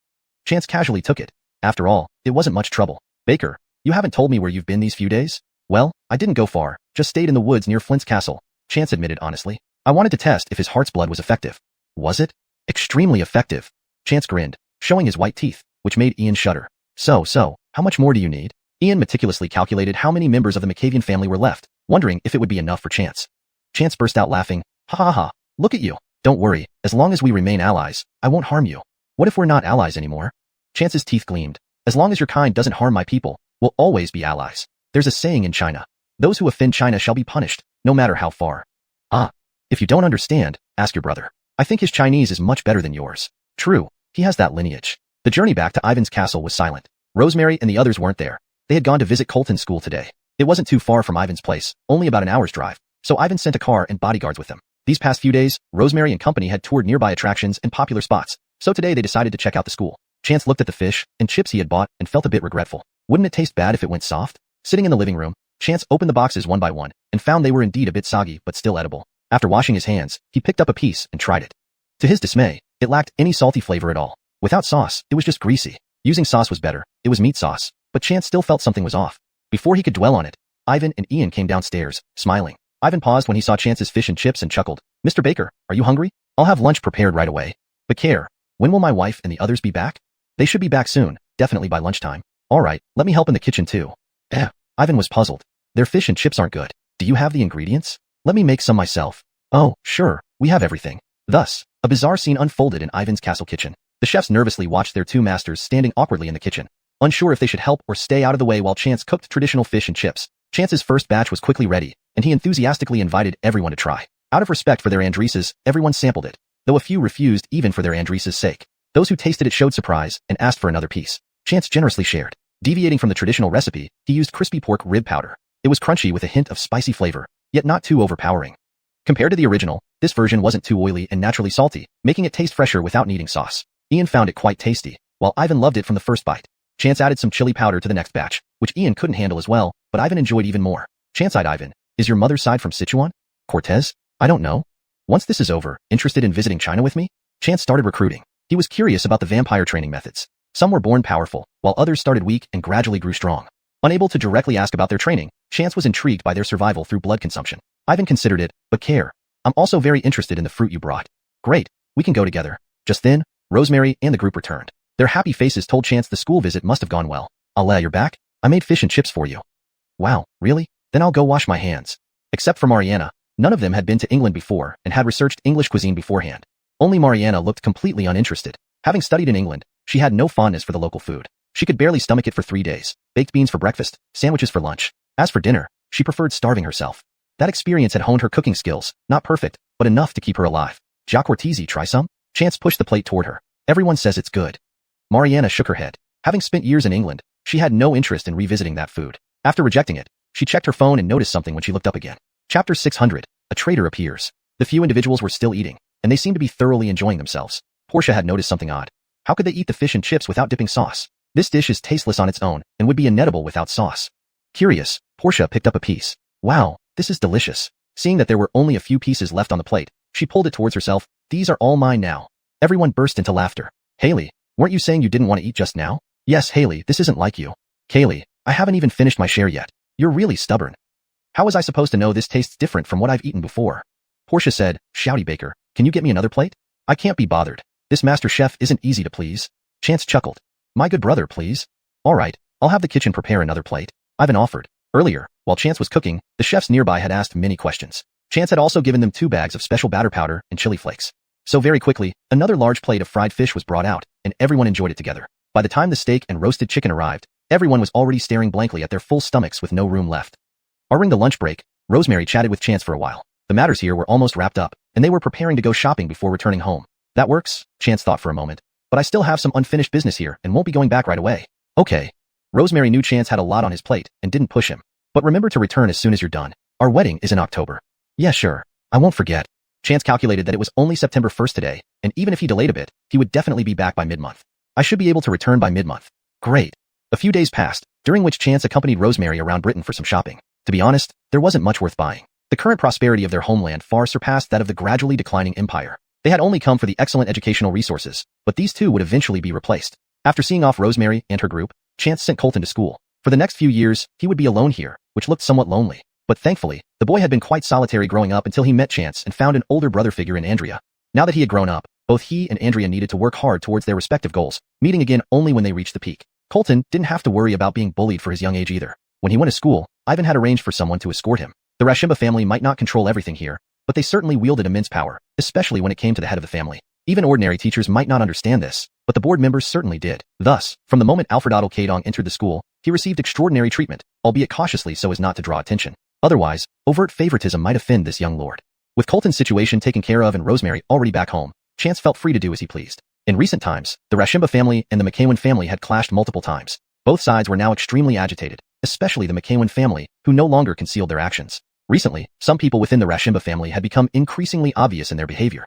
Chance casually took it. After all, it wasn't much trouble. Baker, you haven't told me where you've been these few days? Well, I didn't go far, just stayed in the woods near Flint's castle, Chance admitted honestly. I wanted to test if his heart's blood was effective. Was it? Extremely effective. Chance grinned, showing his white teeth, which made Ian shudder. So, how much more do you need? Ian meticulously calculated how many members of the McCavian family were left, wondering if it would be enough for Chance. Chance burst out laughing. Ha ha ha, look at you. Don't worry, as long as we remain allies, I won't harm you. What if we're not allies anymore? Chance's teeth gleamed. As long as your kind doesn't harm my people, we'll always be allies. There's a saying in China. Those who offend China shall be punished, no matter how far. Ah, if you don't understand, ask your brother. I think his Chinese is much better than yours. True, he has that lineage. The journey back to Ivan's castle was silent. Rosemary and the others weren't there. They had gone to visit Colton's school today. It wasn't too far from Ivan's place, only about an hour's drive, so Ivan sent a car and bodyguards with him. These past few days, Rosemary and company had toured nearby attractions and popular spots, so today they decided to check out the school. Chance looked at the fish and chips he had bought and felt a bit regretful. Wouldn't it taste bad if it went soft? Sitting in the living room, Chance opened the boxes one by one and found they were indeed a bit soggy but still edible. After washing his hands, he picked up a piece and tried it. To his dismay, it lacked any salty flavor at all. Without sauce, it was just greasy. Using sauce was better. It was meat sauce, but Chance still felt something was off. Before he could dwell on it, Ivan and Ian came downstairs, smiling. Ivan paused when he saw Chance's fish and chips and chuckled. Mr. Baker, are you hungry? I'll have lunch prepared right away. But care, when will my wife and the others be back? They should be back soon, definitely by lunchtime. All right, let me help in the kitchen too. Ivan was puzzled. Their fish and chips aren't good. Do you have the ingredients? Let me make some myself. Oh, sure, we have everything. Thus, a bizarre scene unfolded in Ivan's castle kitchen. The chefs nervously watched their 2 masters standing awkwardly in the kitchen, unsure if they should help or stay out of the way while Chance cooked traditional fish and chips. Chance's first batch was quickly ready, and he enthusiastically invited everyone to try. Out of respect for their Andreses, everyone sampled it, though a few refused even for their Andreses' sake. Those who tasted it showed surprise and asked for another piece. Chance generously shared. Deviating from the traditional recipe, he used crispy pork rib powder. It was crunchy with a hint of spicy flavor, yet not too overpowering. Compared to the original, this version wasn't too oily and naturally salty, making it taste fresher without needing sauce. Ian found it quite tasty, while Ivan loved it from the first bite. Chance added some chili powder to the next batch, which Ian couldn't handle as well, but Ivan enjoyed even more. Chance eyed Ivan. Is your mother's side from Sichuan? Cortez? I don't know. Once this is over, interested in visiting China with me? Chance started recruiting. He was curious about the vampire training methods. Some were born powerful, while others started weak and gradually grew strong. Unable to directly ask about their training, Chance was intrigued by their survival through blood consumption. Ivan considered it, but care. I'm also very interested in the fruit you brought. Great, we can go together. Just then, Rosemary and the group returned. Their happy faces told Chance the school visit must have gone well. Allah, you're back? I made fish and chips for you. Wow, really? Then I'll go wash my hands. Except for Mariana, none of them had been to England before and had researched English cuisine beforehand. Only Mariana looked completely uninterested. Having studied in England, she had no fondness for the local food. She could barely stomach it for 3 days. Baked beans for breakfast, sandwiches for lunch. As for dinner, she preferred starving herself. That experience had honed her cooking skills, not perfect, but enough to keep her alive. Jacques Ortiz, try some? Chance pushed the plate toward her. Everyone says it's good. Mariana shook her head. Having spent years in England, she had no interest in revisiting that food. After rejecting it, she checked her phone and noticed something when she looked up again. Chapter 600. A traitor appears. The few individuals were still eating, and they seemed to be thoroughly enjoying themselves. Portia had noticed something odd. How could they eat the fish and chips without dipping sauce? This dish is tasteless on its own and would be inedible without sauce. Curious, Portia picked up a piece. Wow, this is delicious. Seeing that there were only a few pieces left on the plate, she pulled it towards herself. These are all mine now. Everyone burst into laughter. Haley, weren't you saying you didn't want to eat just now? Yes, Haley, this isn't like you. Kaylee, I haven't even finished my share yet. You're really stubborn. How was I supposed to know this tastes different from what I've eaten before? Portia said, Shouty Baker, can you get me another plate? I can't be bothered. This master chef isn't easy to please. Chance chuckled. My good brother, please. All right, I'll have the kitchen prepare another plate. Ivan offered. Earlier, while Chance was cooking, the chefs nearby had asked many questions. Chance had also given them 2 bags of special batter powder and chili flakes. So very quickly, another large plate of fried fish was brought out, and everyone enjoyed it together. By the time the steak and roasted chicken arrived, everyone was already staring blankly at their full stomachs with no room left. During the lunch break, Rosemary chatted with Chance for a while. The matters here were almost wrapped up, and they were preparing to go shopping before returning home. That works, Chance thought for a moment. But I still have some unfinished business here and won't be going back right away. Okay. Rosemary knew Chance had a lot on his plate and didn't push him. But remember to return as soon as you're done. Our wedding is in October. Yeah, sure. I won't forget. Chance calculated that it was only September 1st today, and even if he delayed a bit, he would definitely be back by mid-month. I should be able to return by mid-month. Great. A few days passed, during which Chance accompanied Rosemary around Britain for some shopping. To be honest, there wasn't much worth buying. The current prosperity of their homeland far surpassed that of the gradually declining empire. They had only come for the excellent educational resources, but these too would eventually be replaced. After seeing off Rosemary and her group, Chance sent Colton to school. For the next few years, he would be alone here, which looked somewhat lonely. But thankfully, the boy had been quite solitary growing up until he met Chance and found an older brother figure in Andrea. Now that he had grown up, both he and Andrea needed to work hard towards their respective goals, meeting again only when they reached the peak. Colton didn't have to worry about being bullied for his young age either. When he went to school, Ivan had arranged for someone to escort him. The Rashimba family might not control everything here, but they certainly wielded immense power, especially when it came to the head of the family. Even ordinary teachers might not understand this, but the board members certainly did. Thus, from the moment Alfred Otto Kadong entered the school, he received extraordinary treatment, albeit cautiously so as not to draw attention. Otherwise, overt favoritism might offend this young lord. With Colton's situation taken care of and Rosemary already back home, Chance felt free to do as he pleased. In recent times, the Rashimba family and the McEwen family had clashed multiple times. Both sides were now extremely agitated, especially the McEwen family, who no longer concealed their actions. Recently, some people within the Rashimba family had become increasingly obvious in their behavior.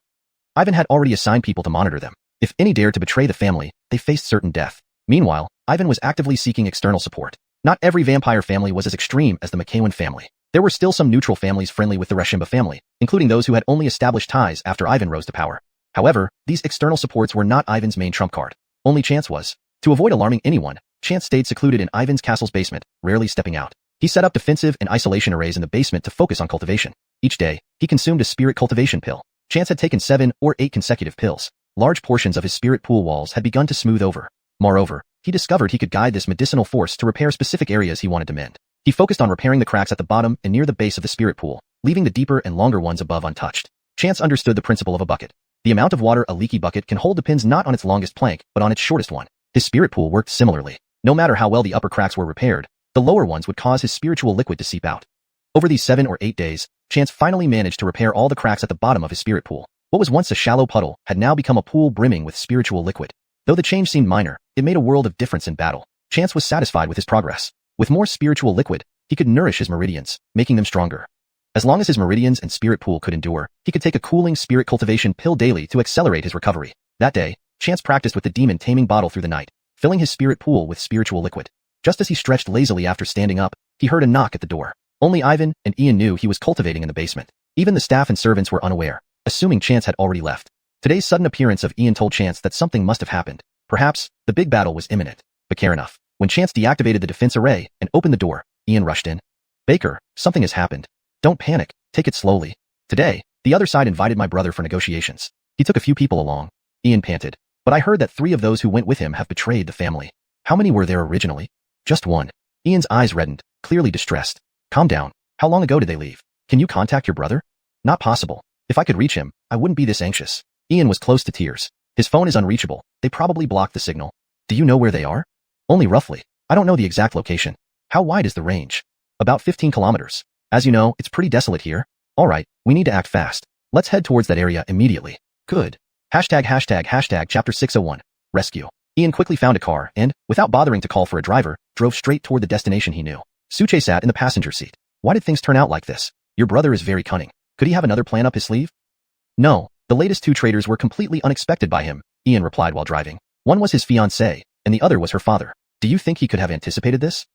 Ivan had already assigned people to monitor them. If any dared to betray the family, they faced certain death. Meanwhile, Ivan was actively seeking external support. Not every vampire family was as extreme as the McEwen family. There were still some neutral families friendly with the Rashimba family, including those who had only established ties after Ivan rose to power. However, these external supports were not Ivan's main trump card. Only Chance was. To avoid alarming anyone, Chance stayed secluded in Ivan's castle's basement, rarely stepping out. He set up defensive and isolation arrays in the basement to focus on cultivation. Each day, he consumed a spirit cultivation pill. Chance had taken 7 or 8 consecutive pills. Large portions of his spirit pool walls had begun to smooth over. Moreover, he discovered he could guide this medicinal force to repair specific areas he wanted to mend. He focused on repairing the cracks at the bottom and near the base of the spirit pool, leaving the deeper and longer ones above untouched. Chance understood the principle of a bucket. The amount of water a leaky bucket can hold depends not on its longest plank, but on its shortest one. His spirit pool worked similarly. No matter how well the upper cracks were repaired, the lower ones would cause his spiritual liquid to seep out. Over these 7 or 8 days, Chance finally managed to repair all the cracks at the bottom of his spirit pool. What was once a shallow puddle had now become a pool brimming with spiritual liquid. Though the change seemed minor, it made a world of difference in battle. Chance was satisfied with his progress. With more spiritual liquid, he could nourish his meridians, making them stronger. As long as his meridians and spirit pool could endure, he could take a cooling spirit cultivation pill daily to accelerate his recovery. That day, Chance practiced with the demon taming bottle through the night, filling his spirit pool with spiritual liquid. Just as he stretched lazily after standing up, he heard a knock at the door. Only Ivan and Ian knew he was cultivating in the basement. Even the staff and servants were unaware, assuming Chance had already left. Today's sudden appearance of Ian told Chance that something must have happened. Perhaps, the big battle was imminent. But care enough. When Chance deactivated the defense array and opened the door, Ian rushed in. Baker, something has happened. Don't panic, take it slowly. Today, the other side invited my brother for negotiations. He took a few people along. Ian panted. But I heard that 3 of those who went with him have betrayed the family. How many were there originally? Just 1. Ian's eyes reddened, clearly distressed. Calm down. How long ago did they leave? Can you contact your brother? Not possible. If I could reach him, I wouldn't be this anxious. Ian was close to tears. His phone is unreachable. They probably blocked the signal. Do you know where they are? Only roughly. I don't know the exact location. How wide is the range? About 15 kilometers. As you know, it's pretty desolate here. Alright, we need to act fast. Let's head towards that area immediately. Good. ##### Chapter 601. Rescue. Ian quickly found a car and, without bothering to call for a driver, drove straight toward the destination he knew. Suche sat in the passenger seat. Why did things turn out like this? Your brother is very cunning. Could he have another plan up his sleeve? No, the latest 2 traitors were completely unexpected by him, Ian replied while driving. One was his fiancée, and the other was her father. Do you think he could have anticipated this?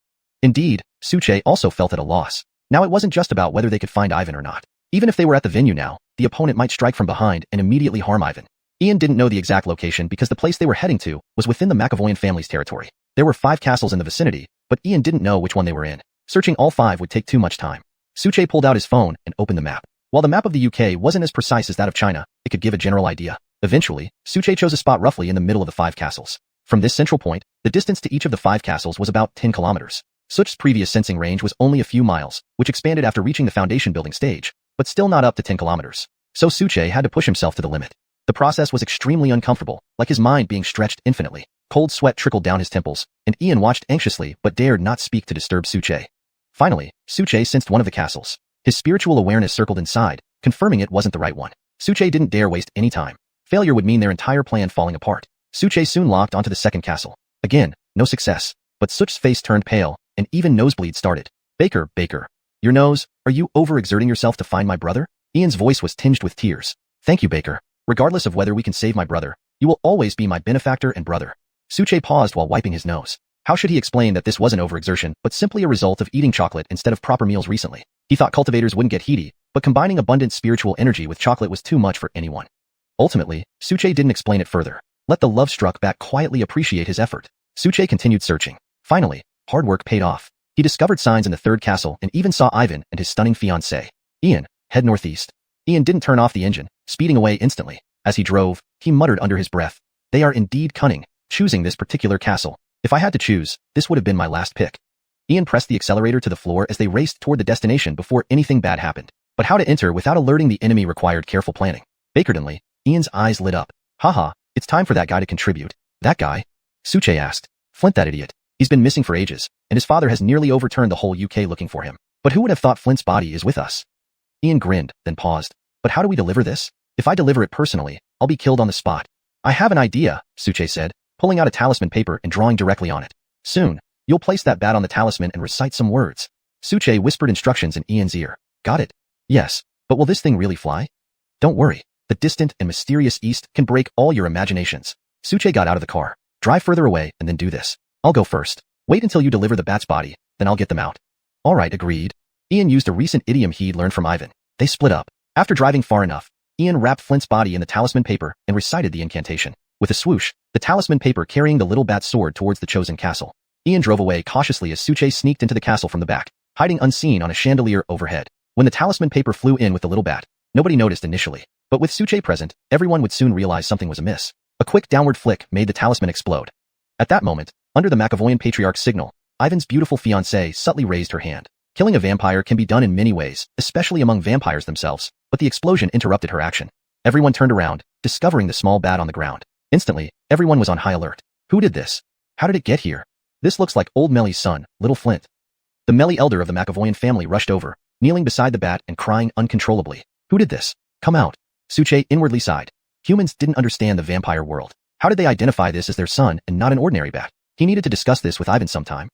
Indeed, Suche also felt at a loss. Now it wasn't just about whether they could find Ivan or not. Even if they were at the venue now, the opponent might strike from behind and immediately harm Ivan. Ian didn't know the exact location because the place they were heading to was within the McAvoyan family's territory. There were 5 castles in the vicinity, but Ian didn't know which one they were in. Searching all 5 would take too much time. Suchet pulled out his phone and opened the map. While the map of the UK wasn't as precise as that of China, it could give a general idea. Eventually, Suchet chose a spot roughly in the middle of the 5 castles. From this central point, the distance to each of the 5 castles was about 10 kilometers. Such's previous sensing range was only a few miles, which expanded after reaching the foundation building stage, but still not up to 10 kilometers. So Suchet had to push himself to the limit. The process was extremely uncomfortable, like his mind being stretched infinitely. Cold sweat trickled down his temples, and Ian watched anxiously but dared not speak to disturb Suchet. Finally, Suchet sensed one of the castles. His spiritual awareness circled inside, confirming it wasn't the right one. Suchet didn't dare waste any time. Failure would mean their entire plan falling apart. Suchet soon locked onto the second castle. Again, no success, but Such's face turned pale, and even nosebleeds started. Baker, your nose, are you overexerting yourself to find my brother? Ian's voice was tinged with tears. Thank you, Baker. Regardless of whether we can save my brother, you will always be my benefactor and brother. Suchet paused while wiping his nose. How should he explain that this wasn't overexertion, but simply a result of eating chocolate instead of proper meals recently? He thought cultivators wouldn't get heaty, but combining abundant spiritual energy with chocolate was too much for anyone. Ultimately, Suchet didn't explain it further. Let the love-struck back quietly appreciate his effort. Suchet continued searching. Finally, hard work paid off. He discovered signs in the third castle and even saw Ivan and his stunning fiancée. Ian, head northeast. Ian didn't turn off the engine, speeding away instantly. As he drove, he muttered under his breath. They are indeed cunning, choosing this particular castle. If I had to choose, this would have been my last pick. Ian pressed the accelerator to the floor as they raced toward the destination before anything bad happened. But how to enter without alerting the enemy required careful planning. Bakerdenly, Ian's eyes lit up. Haha, it's time for that guy to contribute. That guy? Suchet asked. Flint, that idiot. He's been missing for ages, and his father has nearly overturned the whole UK looking for him. But who would have thought Flint's body is with us? Ian grinned, then paused. But how do we deliver this? If I deliver it personally, I'll be killed on the spot. I have an idea, Suchet said, pulling out a talisman paper and drawing directly on it. Soon, you'll place that bat on the talisman and recite some words. Suchet whispered instructions in Ian's ear. Got it? Yes, but will this thing really fly? Don't worry. The distant and mysterious east can break all your imaginations. Suchet got out of the car. Drive further away and then do this. I'll go first. Wait until you deliver the bat's body, then I'll get them out. All right, agreed. Ian used a recent idiom he'd learned from Ivan. They split up. After driving far enough, Ian wrapped Flint's body in the talisman paper and recited the incantation. With a swoosh, the talisman paper carrying the little bat's sword towards the chosen castle. Ian drove away cautiously as Suchet sneaked into the castle from the back, hiding unseen on a chandelier overhead. When the talisman paper flew in with the little bat, nobody noticed initially. But with Suchet present, everyone would soon realize something was amiss. A quick downward flick made the talisman explode. At that moment, under the McAvoyan patriarch's signal, Ivan's beautiful fiancée subtly raised her hand. Killing a vampire can be done in many ways, especially among vampires themselves, but the explosion interrupted her action. Everyone turned around, discovering the small bat on the ground. Instantly, everyone was on high alert. Who did this? How did it get here? This looks like old Melly's son, little Flint. The Melly elder of the McAvoyan family rushed over, kneeling beside the bat and crying uncontrollably. Who did this? Come out. Suchet inwardly sighed. Humans didn't understand the vampire world. How did they identify this as their son and not an ordinary bat? He needed to discuss this with Ivan sometime.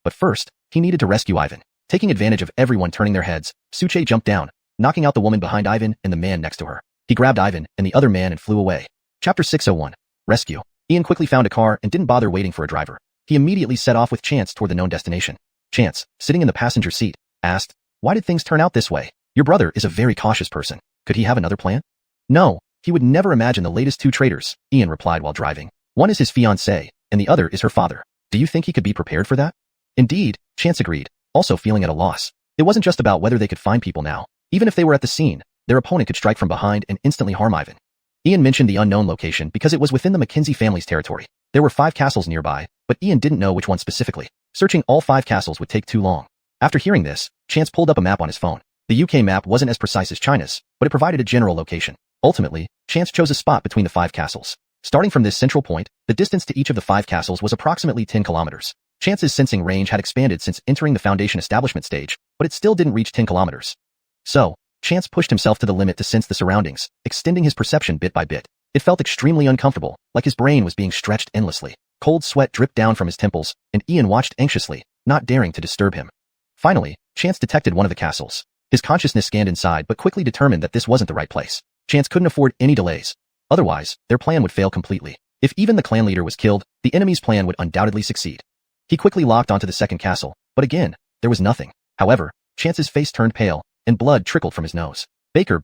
But first, he needed to rescue Ivan. Taking advantage of everyone turning their heads, Suchet jumped down, knocking out the woman behind Ivan and the man next to her. He grabbed Ivan and the other man and flew away. Chapter 601. Rescue. Ian quickly found a car and didn't bother waiting for a driver. He immediately set off with Chance toward the known destination. Chance, sitting in the passenger seat, asked, Why did things turn out this way? Your brother is a very cautious person. Could he have another plan? No, he would never imagine the latest 2 traitors, Ian replied while driving. One is his fiancée, and the other is her father. Do you think he could be prepared for that? Indeed, Chance agreed, also feeling at a loss. It wasn't just about whether they could find people now. Even if they were at the scene, their opponent could strike from behind and instantly harm Ivan. Ian mentioned the unknown location because it was within the Mackenzie family's territory. There were 5 castles nearby, but Ian didn't know which one specifically. Searching all 5 castles would take too long. After hearing this, Chance pulled up a map on his phone. The UK map wasn't as precise as China's, but it provided a general location. Ultimately, Chance chose a spot between the 5 castles. Starting from this central point, the distance to each of the 5 castles was approximately 10 kilometers. Chance's sensing range had expanded since entering the Foundation establishment stage, but it still didn't reach 10 kilometers. So, Chance pushed himself to the limit to sense the surroundings, extending his perception bit by bit. It felt extremely uncomfortable, like his brain was being stretched endlessly. Cold sweat dripped down from his temples, and Ian watched anxiously, not daring to disturb him. Finally, Chance detected one of the castles. His consciousness scanned inside but quickly determined that this wasn't the right place. Chance couldn't afford any delays. Otherwise, their plan would fail completely. If even the clan leader was killed, the enemy's plan would undoubtedly succeed. He quickly locked onto the second castle, but again, there was nothing. However, Chance's face turned pale, and blood trickled from his nose. Baker,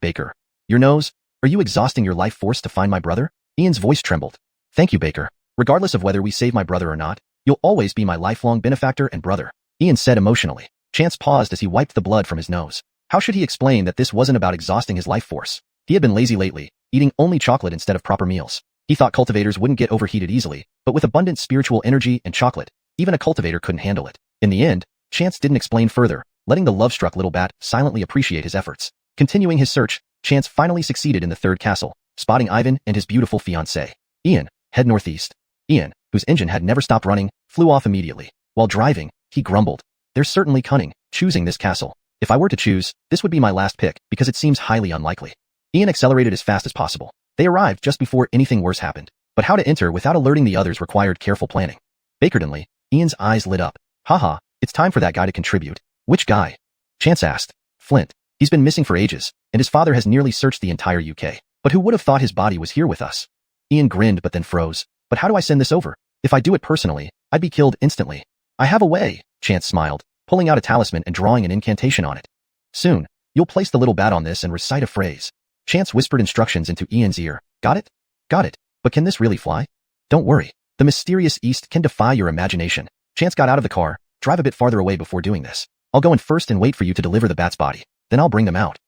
your nose? Are you exhausting your life force to find my brother? Ian's voice trembled. Thank you, Baker. Regardless of whether we save my brother or not, you'll always be my lifelong benefactor and brother, Ian said emotionally. Chance paused as he wiped the blood from his nose. How should he explain that this wasn't about exhausting his life force? He had been lazy lately, eating only chocolate instead of proper meals. He thought cultivators wouldn't get overheated easily, but with abundant spiritual energy and chocolate, even a cultivator couldn't handle it. In the end, Chance didn't explain further, letting the love-struck little bat silently appreciate his efforts. Continuing his search, Chance finally succeeded in the third castle, spotting Ivan and his beautiful fiancée. Ian, head northeast. Ian, whose engine had never stopped running, flew off immediately. While driving, he grumbled. They're certainly cunning, choosing this castle. If I were to choose, this would be my last pick because it seems highly unlikely. Ian accelerated as fast as possible. They arrived just before anything worse happened. But how to enter without alerting the others required careful planning. Bakertonly, Ian's eyes lit up. Haha, it's time for that guy to contribute. Which guy? Chance asked. Flint. He's been missing for ages, and his father has nearly searched the entire UK. But who would have thought his body was here with us? Ian grinned but then froze. But how do I send this over? If I do it personally, I'd be killed instantly. I have a way, Chance smiled, pulling out a talisman and drawing an incantation on it. Soon, you'll place the little bat on this and recite a phrase. Chance whispered instructions into Ian's ear. Got it? Got it. But can this really fly? Don't worry. The mysterious East can defy your imagination. Chance got out of the car, drive a bit farther away before doing this. I'll go in first and wait for you to deliver the bat's body. Then I'll bring them out.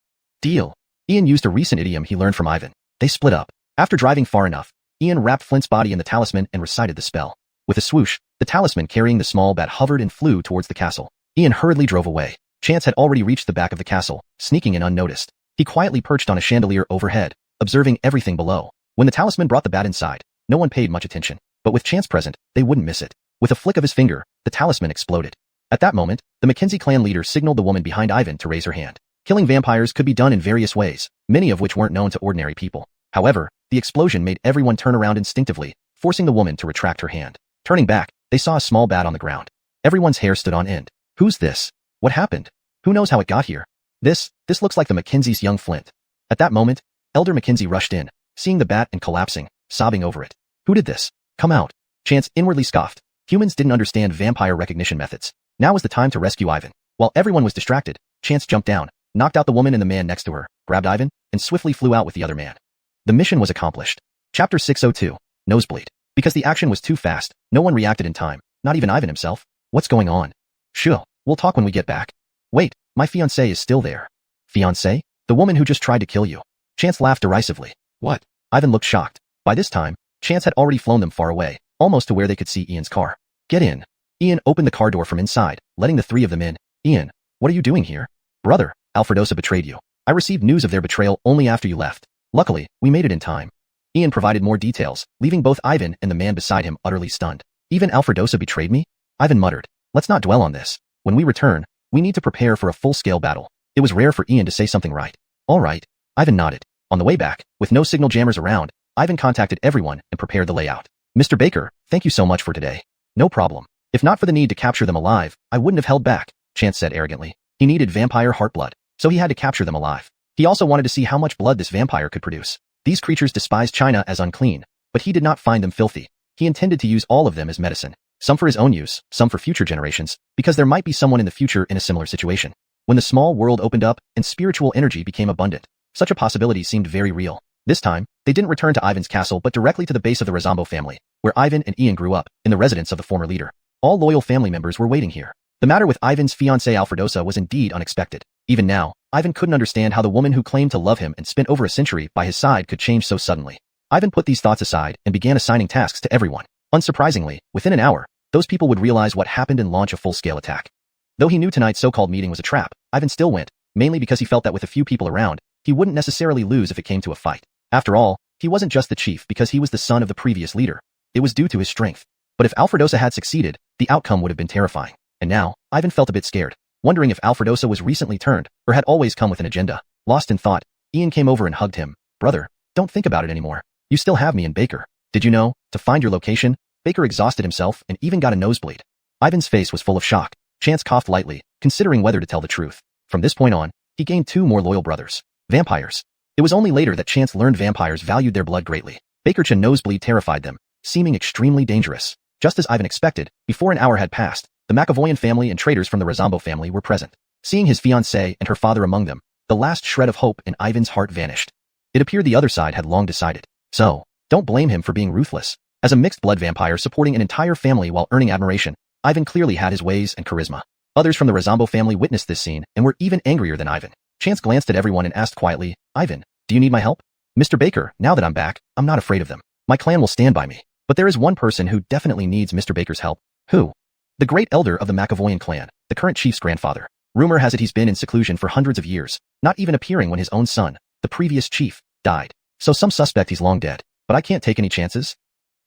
Deal. Ian used a recent idiom he learned from Ivan. They split up. After driving far enough, Ian wrapped Flint's body in the talisman and recited the spell. With a swoosh, the talisman carrying the small bat hovered and flew towards the castle. Ian hurriedly drove away. Chance had already reached the back of the castle, sneaking in unnoticed. He quietly perched on a chandelier overhead, observing everything below. When the talisman brought the bat inside, no one paid much attention. But with Chance present, they wouldn't miss it. With a flick of his finger, the talisman exploded. At that moment, the Mackenzie clan leader signaled the woman behind Ivan to raise her hand. Killing vampires could be done in various ways, many of which weren't known to ordinary people. However, the explosion made everyone turn around instinctively, forcing the woman to retract her hand. Turning back, they saw a small bat on the ground. Everyone's hair stood on end. Who's this? What happened? Who knows how it got here? This looks like the Mackenzie's young Flint. At that moment, Elder Mackenzie rushed in, seeing the bat and collapsing, sobbing over it. Who did this? Come out. Chance inwardly scoffed. Humans didn't understand vampire recognition methods. Now was the time to rescue Ivan. While everyone was distracted, Chance jumped down, knocked out the woman and the man next to her, grabbed Ivan, and swiftly flew out with the other man. The mission was accomplished. Chapter 602. Nosebleed. Because the action was too fast, no one reacted in time, not even Ivan himself. What's going on? Sure, we'll talk when we get back. Wait, my fiancée is still there. Fiancée? The woman who just tried to kill you. Chance laughed derisively. What? Ivan looked shocked. By this time, Chance had already flown them far away, almost to where they could see Ian's car. Get in. Ian opened the car door from inside, letting the three of them in. Ian, what are you doing here? Brother, Alfredosa betrayed you. I received news of their betrayal only after you left. Luckily, we made it in time. Ian provided more details, leaving both Ivan and the man beside him utterly stunned. Even Alfredosa betrayed me? Ivan muttered. Let's not dwell on this. When we return, we need to prepare for a full-scale battle. It was rare for Ian to say something right. All right. Ivan nodded. On the way back, with no signal jammers around, Ivan contacted everyone and prepared the layout. Mr. Baker, thank you so much for today. No problem. If not for the need to capture them alive, I wouldn't have held back, Chance said arrogantly. He needed vampire heart blood, so he had to capture them alive. He also wanted to see how much blood this vampire could produce. These creatures despised China as unclean, but he did not find them filthy. He intended to use all of them as medicine. Some for his own use, some for future generations, because there might be someone in the future in a similar situation. When the small world opened up and spiritual energy became abundant, such a possibility seemed very real. This time, they didn't return to Ivan's castle but directly to the base of the Razambo family, where Ivan and Ian grew up, in the residence of the former leader. All loyal family members were waiting here. The matter with Ivan's fiancée Alfredosa was indeed unexpected. Even now, Ivan couldn't understand how the woman who claimed to love him and spent over a century by his side could change so suddenly. Ivan put these thoughts aside and began assigning tasks to everyone. Unsurprisingly, within an hour, those people would realize what happened and launch a full-scale attack. Though he knew tonight's so-called meeting was a trap, Ivan still went, mainly because he felt that with a few people around, he wouldn't necessarily lose if it came to a fight. After all, he wasn't just the chief because he was the son of the previous leader. It was due to his strength. But if Alfredosa had succeeded, the outcome would have been terrifying. And now, Ivan felt a bit scared, wondering if Alfredosa was recently turned, or had always come with an agenda. Lost in thought, Ian came over and hugged him. Brother, don't think about it anymore. You still have me and Baker. Did you know, to find your location, Baker exhausted himself and even got a nosebleed. Ivan's face was full of shock. Chance coughed lightly, considering whether to tell the truth. From this point on, he gained 2 more loyal brothers. Vampires. It was only later that Chance learned vampires valued their blood greatly. Baker's nosebleed terrified them, seeming extremely dangerous. Just as Ivan expected, before an hour had passed, the McAvoyan family and traders from the Razambo family were present. Seeing his fiancée and her father among them, the last shred of hope in Ivan's heart vanished. It appeared the other side had long decided. So, Don't blame him for being ruthless. As a mixed-blood vampire supporting an entire family while earning admiration, Ivan clearly had his ways and charisma. Others from the Razombo family witnessed this scene and were even angrier than Ivan. Chance glanced at everyone and asked quietly, "Ivan, do you need my help?" "Mr. Baker, now that I'm back, I'm not afraid of them. My clan will stand by me. But there is one person who definitely needs Mr. Baker's help." "Who?" "The great elder of the McAvoyan clan, the current chief's grandfather. Rumor has it he's been in seclusion for hundreds of years, not even appearing when his own son, the previous chief, died. So some suspect he's long dead, but I can't take any chances."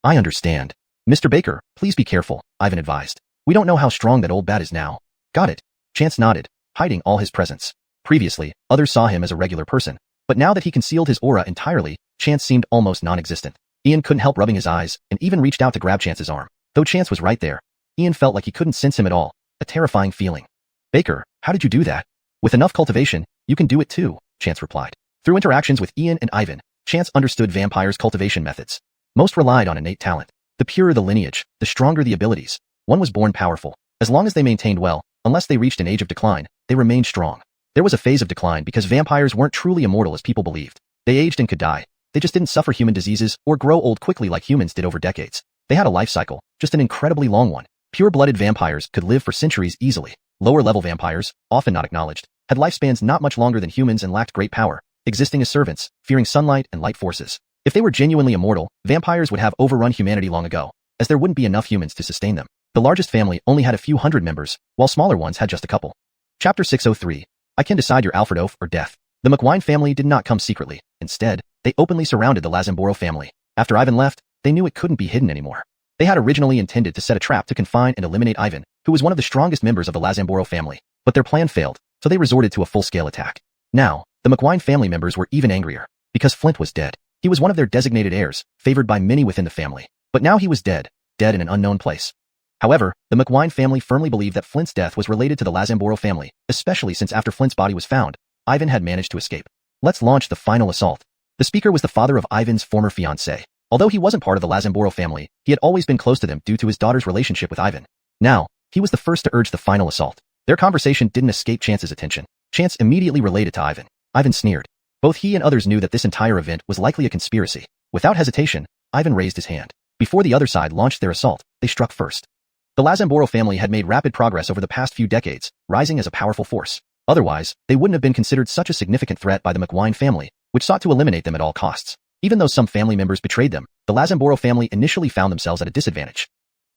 "I understand. Mr. Baker, please be careful," Ivan advised. "We don't know how strong that old bat is now." "Got it." Chance nodded, hiding all his presence. Previously, others saw him as a regular person, but now that he concealed his aura entirely, Chance seemed almost non-existent. Ian couldn't help rubbing his eyes and even reached out to grab Chance's arm. Though Chance was right there, Ian felt like he couldn't sense him at all, a terrifying feeling. "Baker, how did you do that?" "With enough cultivation, you can do it too," Chance replied. Through interactions with Ian and Ivan, Chance understood vampires' cultivation methods. Most relied on innate talent. The purer the lineage, the stronger the abilities. One was born powerful. As long as they maintained well, unless they reached an age of decline, they remained strong. There was a phase of decline because vampires weren't truly immortal as people believed. They aged and could die. They just didn't suffer human diseases or grow old quickly like humans did over decades. They had a life cycle, just an incredibly long one. Pure-blooded vampires could live for centuries easily. Lower-level vampires, often not acknowledged, had lifespans not much longer than humans and lacked great power, existing as servants, fearing sunlight and light forces. If they were genuinely immortal, vampires would have overrun humanity long ago, as there wouldn't be enough humans to sustain them. The largest family only had a few hundred members, while smaller ones had just a couple. Chapter 603. I can decide your Alfred oath or death. The McWine family did not come secretly. Instead, they openly surrounded the Lazamboro family. After Ivan left, they knew it couldn't be hidden anymore. They had originally intended to set a trap to confine and eliminate Ivan, who was one of the strongest members of the Lazamboro family. But their plan failed, so they resorted to a full-scale attack. Now, the McWine family members were even angrier, because Flint was dead. He was one of their designated heirs, favored by many within the family. But now he was dead in an unknown place. However, the McWine family firmly believed that Flint's death was related to the Lazamboro family, especially since after Flint's body was found, Ivan had managed to escape. Let's launch the final assault. The speaker was the father of Ivan's former fiancée. Although he wasn't part of the Lazamboro family, he had always been close to them due to his daughter's relationship with Ivan. Now, he was the first to urge the final assault. Their conversation didn't escape Chance's attention. Chance immediately related to Ivan. Ivan sneered. Both he and others knew that this entire event was likely a conspiracy. Without hesitation, Ivan raised his hand. Before the other side launched their assault, they struck first. The Lazamboro family had made rapid progress over the past few decades, rising as a powerful force. Otherwise, they wouldn't have been considered such a significant threat by the McWine family, which sought to eliminate them at all costs. Even though some family members betrayed them, the Lazamboro family initially found themselves at a disadvantage.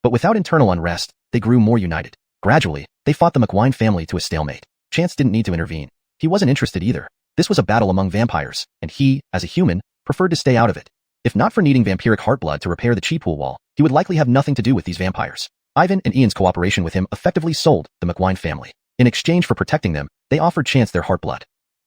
But without internal unrest, they grew more united. Gradually, they fought the McWine family to a stalemate. Chance didn't need to intervene. He wasn't interested either. This was a battle among vampires, and he, as a human, preferred to stay out of it. If not for needing vampiric heartblood to repair the chi pool wall, he would likely have nothing to do with these vampires. Ivan and Ian's cooperation with him effectively sold the McWine family. In exchange for protecting them, they offered Chance their heartblood.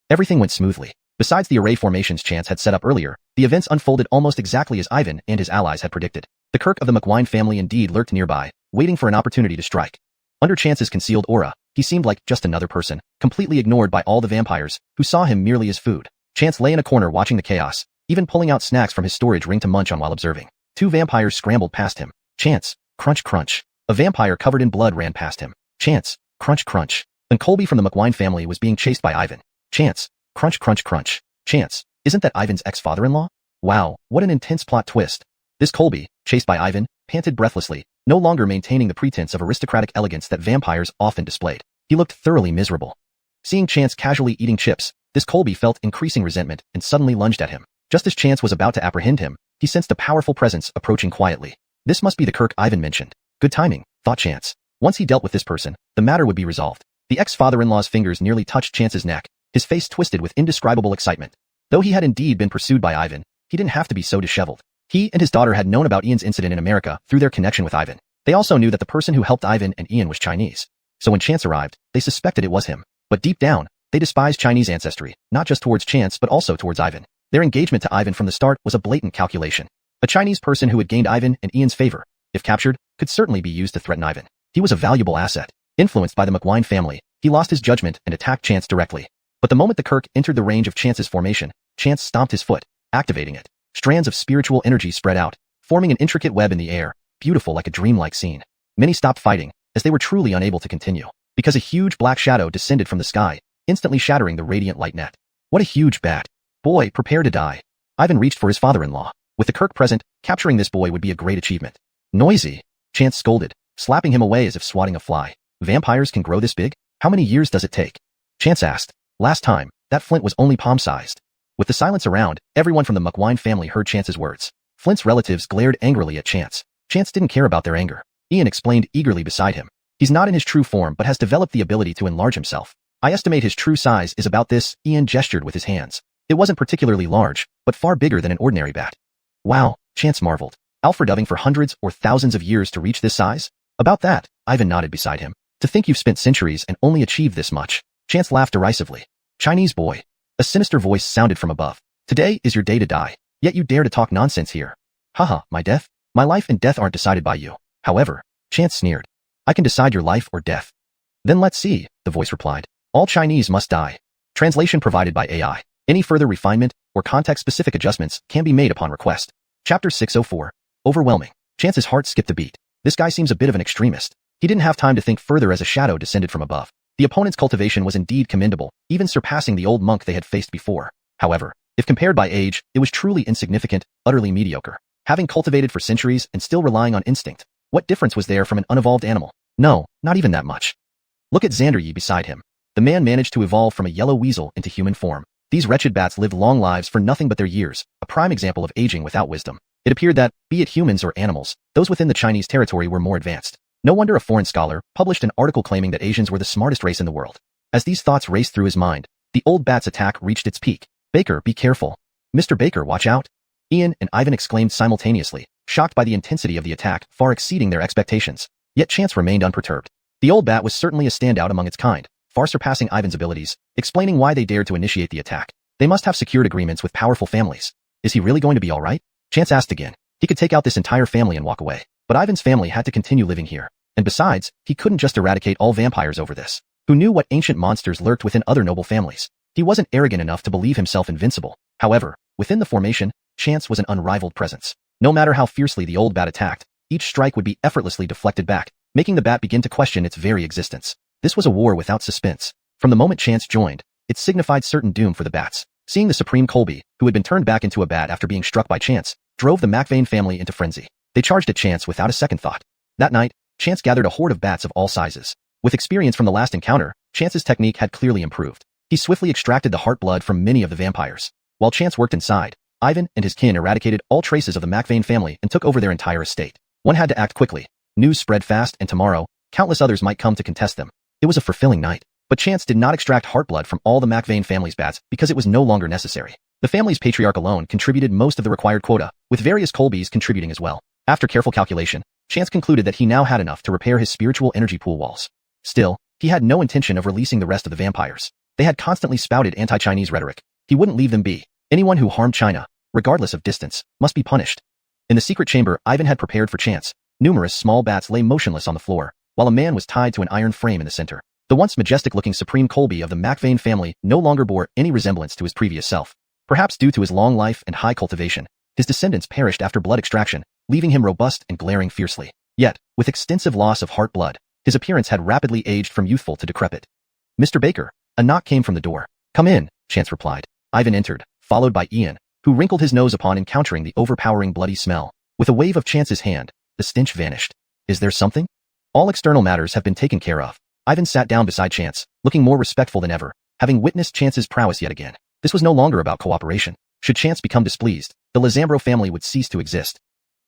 Everything went smoothly. Besides the array formations Chance had set up earlier, the events unfolded almost exactly as Ivan and his allies had predicted. The Kirk of the McWine family indeed lurked nearby, waiting for an opportunity to strike. Under Chance's concealed aura, he seemed like just another person, completely ignored by all the vampires, who saw him merely as food. Chance lay in a corner watching the chaos, even pulling out snacks from his storage ring to munch on while observing. Two vampires scrambled past him. Chance, crunch crunch. A vampire covered in blood ran past him. Chance, crunch crunch. And Colby from the McWine family was being chased by Ivan. Chance, crunch crunch crunch. Chance, isn't that Ivan's ex-father-in-law? Wow, what an intense plot twist. This Colby, chased by Ivan, panted breathlessly, no longer maintaining the pretense of aristocratic elegance that vampires often displayed. He looked thoroughly miserable. Seeing Chance casually eating chips, this Colby felt increasing resentment and suddenly lunged at him. Just as Chance was about to apprehend him, he sensed a powerful presence approaching quietly. This must be the Kirk Ivan mentioned. Good timing, thought Chance. Once he dealt with this person, the matter would be resolved. The ex-father-in-law's fingers nearly touched Chance's neck, his face twisted with indescribable excitement. Though he had indeed been pursued by Ivan, he didn't have to be so disheveled. He and his daughter had known about Ian's incident in America through their connection with Ivan. They also knew that the person who helped Ivan and Ian was Chinese. So when Chance arrived, they suspected it was him. But deep down, they despised Chinese ancestry, not just towards Chance but also towards Ivan. Their engagement to Ivan from the start was a blatant calculation. A Chinese person who had gained Ivan and Ian's favor, if captured, could certainly be used to threaten Ivan. He was a valuable asset. Influenced by the McWine family, he lost his judgment and attacked Chance directly. But the moment the Kirk entered the range of Chance's formation, Chance stomped his foot, activating it. Strands of spiritual energy spread out, forming an intricate web in the air, beautiful like a dreamlike scene. Many stopped fighting, as they were truly unable to continue, because a huge black shadow descended from the sky, instantly shattering the radiant light net. What a huge bat. Boy, prepare to die. Ivan reached for his father-in-law. With the Kirk present, capturing this boy would be a great achievement. Noisy, Chance scolded, slapping him away as if swatting a fly. Vampires can grow this big? How many years does it take? Chance asked. Last time, that Flint was only palm-sized. With the silence around, everyone from the McWine family heard Chance's words. Flint's relatives glared angrily at Chance. Chance didn't care about their anger. Ian explained eagerly beside him. He's not in his true form but has developed the ability to enlarge himself. I estimate his true size is about this. Ian gestured with his hands. It wasn't particularly large, but far bigger than an ordinary bat. Wow, Chance marveled. Alfredoving for hundreds or thousands of years to reach this size? About that, Ivan nodded beside him. To think you've spent centuries and only achieved this much. Chance laughed derisively. Chinese boy. A sinister voice sounded from above. Today is your day to die, yet you dare to talk nonsense here. Haha, my death? My life and death aren't decided by you. However, Chance sneered. I can decide your life or death. Then let's see, the voice replied. All Chinese must die. Translation provided by AI. Any further refinement or context-specific adjustments can be made upon request. Chapter 604. Overwhelming. Chance's heart skipped a beat. This guy seems a bit of an extremist. He didn't have time to think further as a shadow descended from above. The opponent's cultivation was indeed commendable, even surpassing the old monk they had faced before. However, if compared by age, it was truly insignificant, utterly mediocre. Having cultivated for centuries and still relying on instinct, what difference was there from an unevolved animal? No, not even that much. Look at Xander Yi beside him. The man managed to evolve from a yellow weasel into human form. These wretched bats lived long lives for nothing but their years, a prime example of aging without wisdom. It appeared that, be it humans or animals, those within the Chinese territory were more advanced. No wonder a foreign scholar published an article claiming that Asians were the smartest race in the world. As these thoughts raced through his mind, the old bat's attack reached its peak. Baker, be careful. Mr. Baker, watch out. Ian and Ivan exclaimed simultaneously, shocked by the intensity of the attack far exceeding their expectations. Yet Chance remained unperturbed. The old bat was certainly a standout among its kind, far surpassing Ivan's abilities, explaining why they dared to initiate the attack. They must have secured agreements with powerful families. Is he really going to be all right? Chance asked again. He could take out this entire family and walk away. But Ivan's family had to continue living here. And besides, he couldn't just eradicate all vampires over this. Who knew what ancient monsters lurked within other noble families? He wasn't arrogant enough to believe himself invincible. However, within the formation, Chance was an unrivaled presence. No matter how fiercely the old bat attacked, each strike would be effortlessly deflected back, making the bat begin to question its very existence. This was a war without suspense. From the moment Chance joined, it signified certain doom for the bats. Seeing the Supreme Colby, who had been turned back into a bat after being struck by Chance, drove the McVane family into frenzy. They charged at Chance without a second thought. That night, Chance gathered a horde of bats of all sizes. With experience from the last encounter, Chance's technique had clearly improved. He swiftly extracted the heart blood from many of the vampires. While Chance worked inside, Ivan and his kin eradicated all traces of the McVane family and took over their entire estate. One had to act quickly. News spread fast, and tomorrow, countless others might come to contest them. It was a fulfilling night. But Chance did not extract heart blood from all the McVane family's bats because it was no longer necessary. The family's patriarch alone contributed most of the required quota, with various Colbys contributing as well. After careful calculation, Chance concluded that he now had enough to repair his spiritual energy pool walls. Still, he had no intention of releasing the rest of the vampires. They had constantly spouted anti-Chinese rhetoric. He wouldn't leave them be. Anyone who harmed China, regardless of distance, must be punished. In the secret chamber Ivan had prepared for Chance, numerous small bats lay motionless on the floor, while a man was tied to an iron frame in the center. The once majestic-looking Supreme Colby of the McVane family no longer bore any resemblance to his previous self. Perhaps due to his long life and high cultivation, his descendants perished after blood extraction, leaving him robust and glaring fiercely. Yet, with extensive loss of heart blood, his appearance had rapidly aged from youthful to decrepit. Mr. Baker, a knock came from the door. Come in, Chance replied. Ivan entered, followed by Ian, who wrinkled his nose upon encountering the overpowering bloody smell. With a wave of Chance's hand, the stench vanished. Is there something? All external matters have been taken care of. Ivan sat down beside Chance, looking more respectful than ever, having witnessed Chance's prowess yet again. This was no longer about cooperation. Should Chance become displeased, the Lazambro family would cease to exist.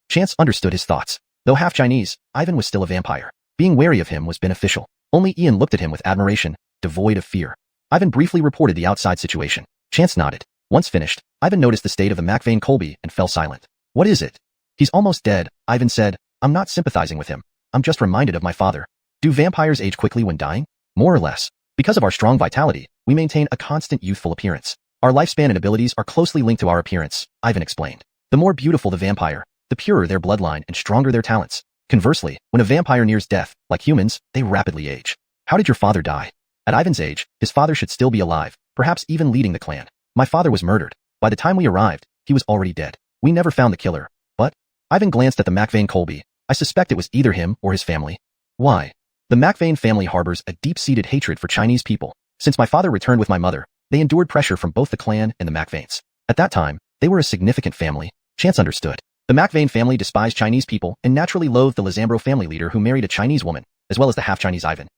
Chance understood his thoughts. Though half Chinese, Ivan was still a vampire. Being wary of him was beneficial. Only Ian looked at him with admiration, devoid of fear. Ivan briefly reported the outside situation. Chance nodded. Once finished, Ivan noticed the state of the McVane Colby and fell silent. What is it? He's almost dead, Ivan said. I'm not sympathizing with him. I'm just reminded of my father. Do vampires age quickly when dying? More or less. Because of our strong vitality, we maintain a constant youthful appearance. Our lifespan and abilities are closely linked to our appearance, Ivan explained. The more beautiful the vampire, the purer their bloodline and stronger their talents. Conversely, when a vampire nears death, like humans, they rapidly age. How did your father die? At Ivan's age, his father should still be alive, perhaps even leading the clan. My father was murdered. By the time we arrived, he was already dead. We never found the killer, but... Ivan glanced at the McVane Colby. I suspect it was either him or his family. Why? The McVane family harbors a deep-seated hatred for Chinese people. Since my father returned with my mother, they endured pressure from both the clan and the McVanes. At that time, they were a significant family, Chance understood. The McVane family despised Chinese people and naturally loathed the Lizambro family leader who married a Chinese woman, as well as the half-Chinese Ivan.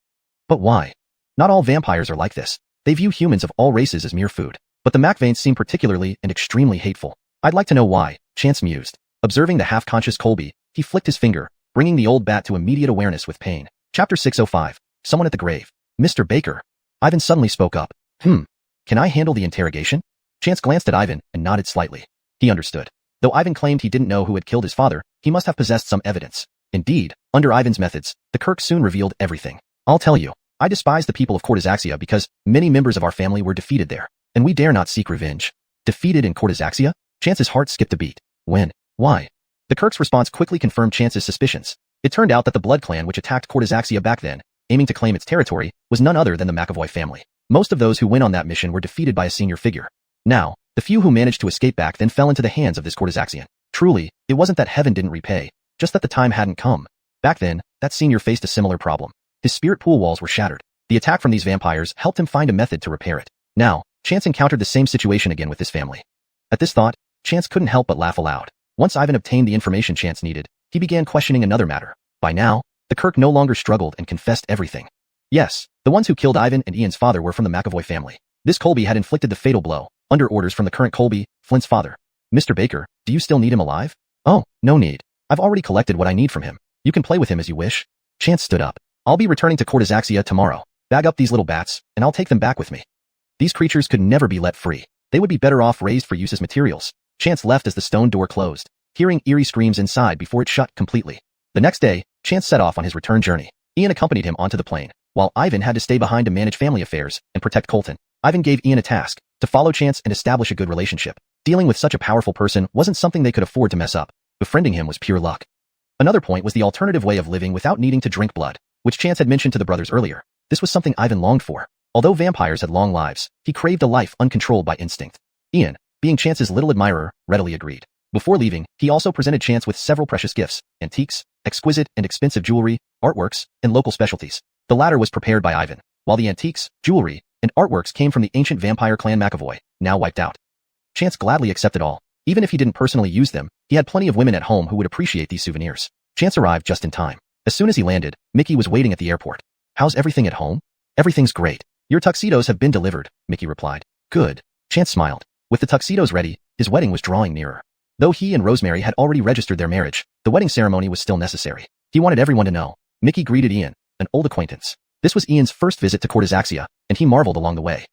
But why? Not all vampires are like this. They view humans of all races as mere food. But the McVanes seem particularly and extremely hateful. I'd like to know why, Chance mused. Observing the half-conscious Colby, he flicked his finger, bringing the old bat to immediate awareness with pain. Chapter 605. Someone at the grave. Mr. Baker. Ivan suddenly spoke up. Can I handle the interrogation? Chance glanced at Ivan and nodded slightly. He understood. Though Ivan claimed he didn't know who had killed his father, he must have possessed some evidence. Indeed, under Ivan's methods, the Kirk soon revealed everything. I'll tell you, I despise the people of Cordyzaxia because many members of our family were defeated there, and we dare not seek revenge. Defeated in Cordyzaxia? Chance's heart skipped a beat. When? Why? The Kirk's response quickly confirmed Chance's suspicions. It turned out that the Blood Clan which attacked Cordyzaxia back then, aiming to claim its territory, was none other than the McAvoy family. Most of those who went on that mission were defeated by a senior figure. Now, the few who managed to escape back then fell into the hands of this Cordyzaxian. Truly, it wasn't that heaven didn't repay, just that the time hadn't come. Back then, that senior faced a similar problem. His spirit pool walls were shattered. The attack from these vampires helped him find a method to repair it. Now, Chance encountered the same situation again with his family. At this thought, Chance couldn't help but laugh aloud. Once Ivan obtained the information Chance needed, he began questioning another matter. By now, the Kirk no longer struggled and confessed everything. Yes, the ones who killed Ivan and Ian's father were from the McAvoy family. This Colby had inflicted the fatal blow, under orders from the current Colby, Flint's father. Mr. Baker, do you still need him alive? Oh, no need. I've already collected what I need from him. You can play with him as you wish. Chance stood up. I'll be returning to Cordyzaxia tomorrow. Bag up these little bats, and I'll take them back with me. These creatures could never be let free. They would be better off raised for use as materials. Chance left as the stone door closed, hearing eerie screams inside before it shut completely. The next day, Chance set off on his return journey. Ian accompanied him onto the plane, while Ivan had to stay behind to manage family affairs and protect Colton. Ivan gave Ian a task, to follow Chance and establish a good relationship. Dealing with such a powerful person wasn't something they could afford to mess up. Befriending him was pure luck. Another point was the alternative way of living without needing to drink blood, which Chance had mentioned to the brothers earlier. This was something Ivan longed for. Although vampires had long lives, he craved a life uncontrolled by instinct. Ian, being Chance's little admirer, readily agreed. Before leaving, he also presented Chance with several precious gifts, antiques, exquisite and expensive jewelry, artworks, and local specialties. The latter was prepared by Ivan, while the antiques, jewelry, and artworks came from the ancient vampire clan McAvoy, now wiped out. Chance gladly accepted all. Even if he didn't personally use them, he had plenty of women at home who would appreciate these souvenirs. Chance arrived just in time. As soon as he landed, Mickey was waiting at the airport. How's everything at home? Everything's great. Your tuxedos have been delivered, Mickey replied. Good. Chance smiled. With the tuxedos ready, his wedding was drawing nearer. Though he and Rosemary had already registered their marriage, the wedding ceremony was still necessary. He wanted everyone to know. Mickey greeted Ian, an old acquaintance. This was Ian's first visit to Cordyzaxia, and he marveled along the way.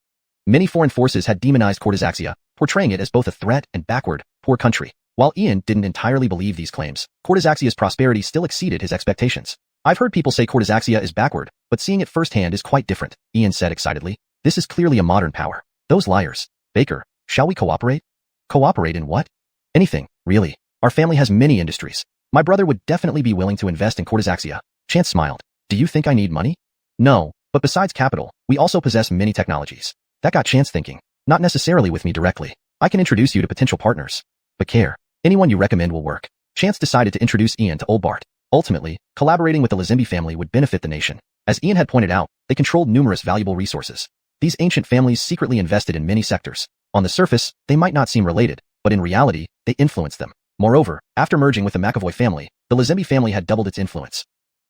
Many foreign forces had demonized Cordyzaxia, portraying it as both a threat and backward, poor country. While Ian didn't entirely believe these claims, Cordyzaxia's prosperity still exceeded his expectations. I've heard people say Cordyzaxia is backward, but seeing it firsthand is quite different, Ian said excitedly. This is clearly a modern power. Those liars. Baker, shall we cooperate? Cooperate in what? Anything, really. Our family has many industries. My brother would definitely be willing to invest in Cordyzaxia. Chance smiled. Do you think I need money? No, but besides capital, we also possess many technologies. That got Chance thinking. Not necessarily with me directly. I can introduce you to potential partners. But care. Anyone you recommend will work. Chance decided to introduce Ian to Old Bart. Ultimately, collaborating with the Lazimbi family would benefit the nation. As Ian had pointed out, they controlled numerous valuable resources. These ancient families secretly invested in many sectors. On the surface, they might not seem related, but in reality, they influenced them. Moreover, after merging with the McAvoy family, the Lazimbi family had doubled its influence.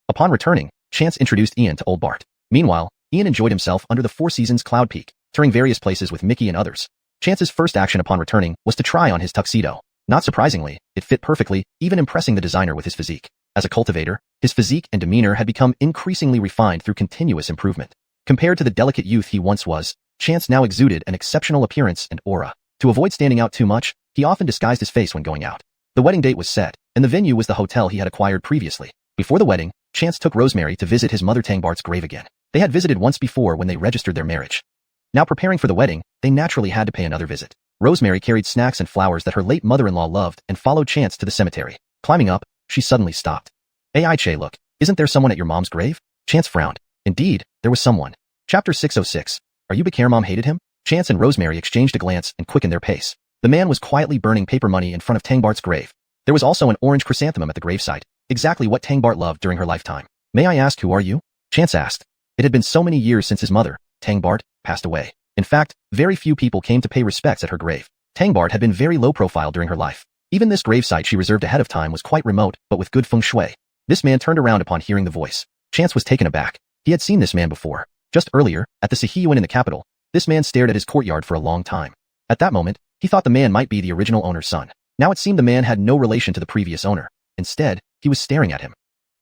Upon returning, Chance introduced Ian to Old Bart. Meanwhile, Ian enjoyed himself under the Four Seasons Cloud Peak, touring various places with Mickey and others. Chance's first action upon returning was to try on his tuxedo. Not surprisingly, it fit perfectly, even impressing the designer with his physique. As a cultivator, his physique and demeanor had become increasingly refined through continuous improvement. Compared to the delicate youth he once was, Chance now exuded an exceptional appearance and aura. To avoid standing out too much, he often disguised his face when going out. The wedding date was set, and the venue was the hotel he had acquired previously. Before the wedding, Chance took Rosemary to visit his mother Tangbart's grave again. They had visited once before when they registered their marriage. Now preparing for the wedding, they naturally had to pay another visit. Rosemary carried snacks and flowers that her late mother-in-law loved and followed Chance to the cemetery. Climbing up, she suddenly stopped. Che, look, isn't there someone at your mom's grave? Chance frowned. Indeed, there was someone. Chapter 606. Are you Bakar Mom hated him? Chance and Rosemary exchanged a glance and quickened their pace. The man was quietly burning paper money in front of Tangbart's grave. There was also an orange chrysanthemum at the gravesite, exactly what Tangbart loved during her lifetime. May I ask who are you? Chance asked. It had been so many years since his mother, Tangbart, passed away. In fact, very few people came to pay respects at her grave. Tangbart had been very low profile during her life. Even this gravesite she reserved ahead of time was quite remote, but with good feng shui. This man turned around upon hearing the voice. Chance was taken aback. He had seen this man before. Just earlier, at the Sihiyuan in the capital, this man stared at his courtyard for a long time. At that moment, he thought the man might be the original owner's son. Now it seemed the man had no relation to the previous owner. Instead, he was staring at him.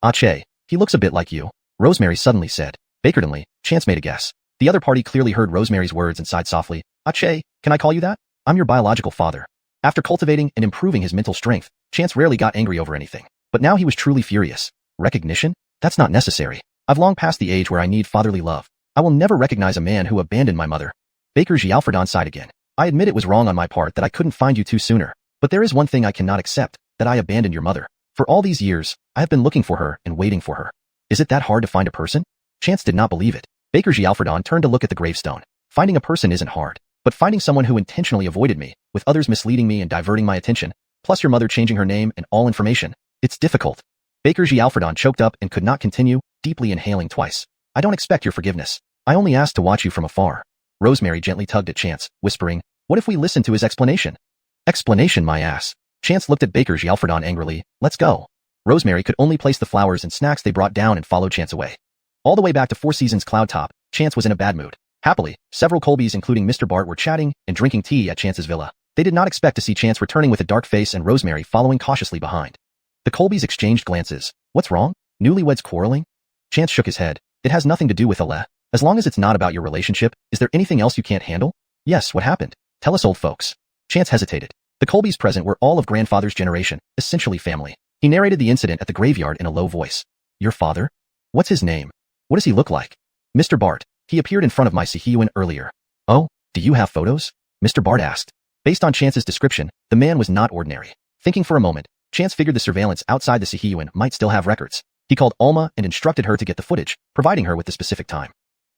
Ache, he looks a bit like you, Rosemary suddenly said. Bakertonly, Chance made a guess. The other party clearly heard Rosemary's words and sighed softly. Ache, can I call you that? I'm your biological father. After cultivating and improving his mental strength, Chance rarely got angry over anything. But now he was truly furious. Recognition? That's not necessary. I've long passed the age where I need fatherly love. I will never recognize a man who abandoned my mother. Baker Gialfredon sighed again. I admit it was wrong on my part that I couldn't find you too sooner. But there is one thing I cannot accept, that I abandoned your mother. For all these years, I have been looking for her and waiting for her. Is it that hard to find a person? Chance did not believe it. Baker Gialfredon turned to look at the gravestone. Finding a person isn't hard. But finding someone who intentionally avoided me, with others misleading me and diverting my attention, plus your mother changing her name and all information, it's difficult. Baker Gialfredon choked up and could not continue, deeply inhaling twice. I don't expect your forgiveness. I only asked to watch you from afar. Rosemary gently tugged at Chance, whispering, what if we listen to his explanation? Explanation, my ass. Chance looked at Baker Gialfredon angrily. Let's go. Rosemary could only place the flowers and snacks they brought down and followed Chance away. All the way back to Four Seasons Cloud Top, Chance was in a bad mood. Happily, several Colbys including Mr. Bart were chatting and drinking tea at Chance's villa. They did not expect to see Chance returning with a dark face and Rosemary following cautiously behind. The Colbys exchanged glances. What's wrong? Newlyweds quarreling? Chance shook his head. It has nothing to do with Ale. As long as it's not about your relationship, is there anything else you can't handle? Yes, what happened? Tell us, old folks. Chance hesitated. The Colbys present were all of grandfather's generation, essentially family. He narrated the incident at the graveyard in a low voice. Your father? What's his name? What does he look like? Mr. Bart. He appeared in front of my Sihiyuan earlier. Oh, do you have photos? Mr. Bart asked. Based on Chance's description, the man was not ordinary. Thinking for a moment, Chance figured the surveillance outside the Sihiyuan might still have records. He called Alma and instructed her to get the footage, providing her with the specific time.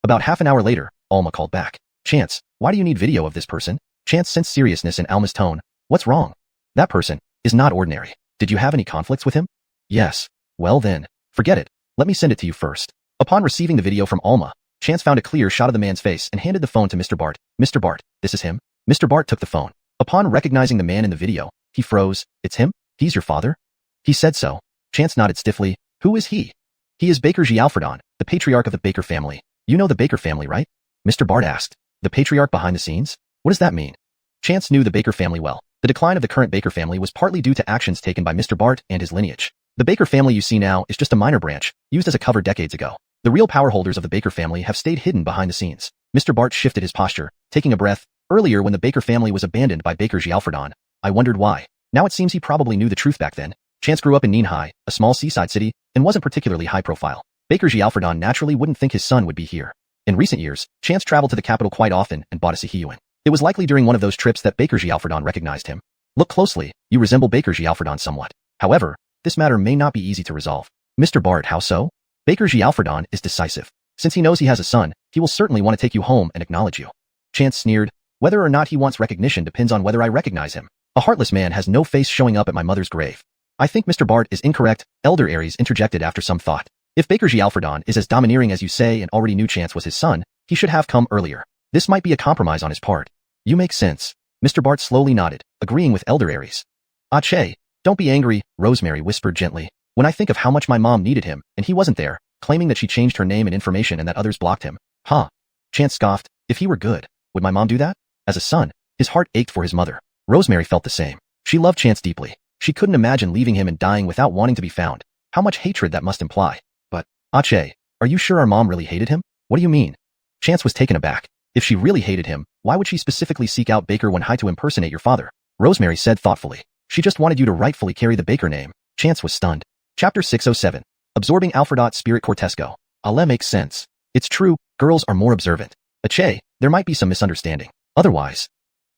About half an hour later, Alma called back. Chance, why do you need video of this person? Chance sensed seriousness in Alma's tone. What's wrong? That person is not ordinary. Did you have any conflicts with him? Yes. Well then, forget it. Let me send it to you first. Upon receiving the video from Alma, Chance found a clear shot of the man's face and handed the phone to Mr. Bart. Mr. Bart, this is him? Mr. Bart took the phone. Upon recognizing the man in the video, he froze. It's him? He's your father? He said so. Chance nodded stiffly. Who is he? He is Baker Gialfredon, the patriarch of the Baker family. You know the Baker family, right? Mr. Bart asked. The patriarch behind the scenes? What does that mean? Chance knew the Baker family well. The decline of the current Baker family was partly due to actions taken by Mr. Bart and his lineage. The Baker family you see now is just a minor branch, used as a cover decades ago. The real power holders of the Baker family have stayed hidden behind the scenes. Mr. Bart shifted his posture, taking a breath. Earlier when the Baker family was abandoned by Baker Gialfredon, I wondered why. Now it seems he probably knew the truth back then. Chance grew up in Ninhai, a small seaside city, and wasn't particularly high profile. Baker Gialfredon naturally wouldn't think his son would be here. In recent years, Chance traveled to the capital quite often and bought a Sihiyuan. It was likely during one of those trips that Baker Gialfredon recognized him. Look closely, you resemble Baker Gialfredon somewhat. However, this matter may not be easy to resolve. Mr. Bart, how so? Baker Gialfredon is decisive. Since he knows he has a son, he will certainly want to take you home and acknowledge you. Chance sneered. Whether or not he wants recognition depends on whether I recognize him. A heartless man has no face showing up at my mother's grave. I think Mr. Bart is incorrect, Elder Aries interjected after some thought. If Baker Gialfredon is as domineering as you say and already knew Chance was his son, he should have come earlier. This might be a compromise on his part. You make sense. Mr. Bart slowly nodded, agreeing with Elder Aries. Ache, don't be angry, Rosemary whispered gently. When I think of how much my mom needed him, and he wasn't there, claiming that she changed her name and information and that others blocked him. Huh. Chance scoffed. If he were good, would my mom do that? As a son, his heart ached for his mother. Rosemary felt the same. She loved Chance deeply. She couldn't imagine leaving him and dying without wanting to be found. How much hatred that must imply. But, Ache, are you sure our mom really hated him? What do you mean? Chance was taken aback. If she really hated him, why would she specifically seek out Baker when high to impersonate your father? Rosemary said thoughtfully. She just wanted you to rightfully carry the Baker name. Chance was stunned. Chapter 607. Absorbing Alfredot Spirit Cortesco. Ale makes sense. It's true, girls are more observant. Ache, there might be some misunderstanding. Otherwise,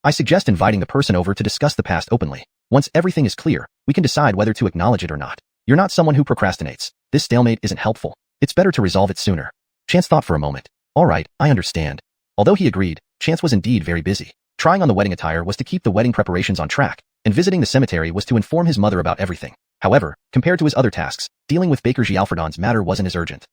I suggest inviting the person over to discuss the past openly. Once everything is clear, we can decide whether to acknowledge it or not. You're not someone who procrastinates. This stalemate isn't helpful. It's better to resolve it sooner. Chance thought for a moment. All right, I understand. Although he agreed, Chance was indeed very busy. Trying on the wedding attire was to keep the wedding preparations on track, and visiting the cemetery was to inform his mother about everything. However, compared to his other tasks, dealing with Baker Gialfredon's matter wasn't as urgent.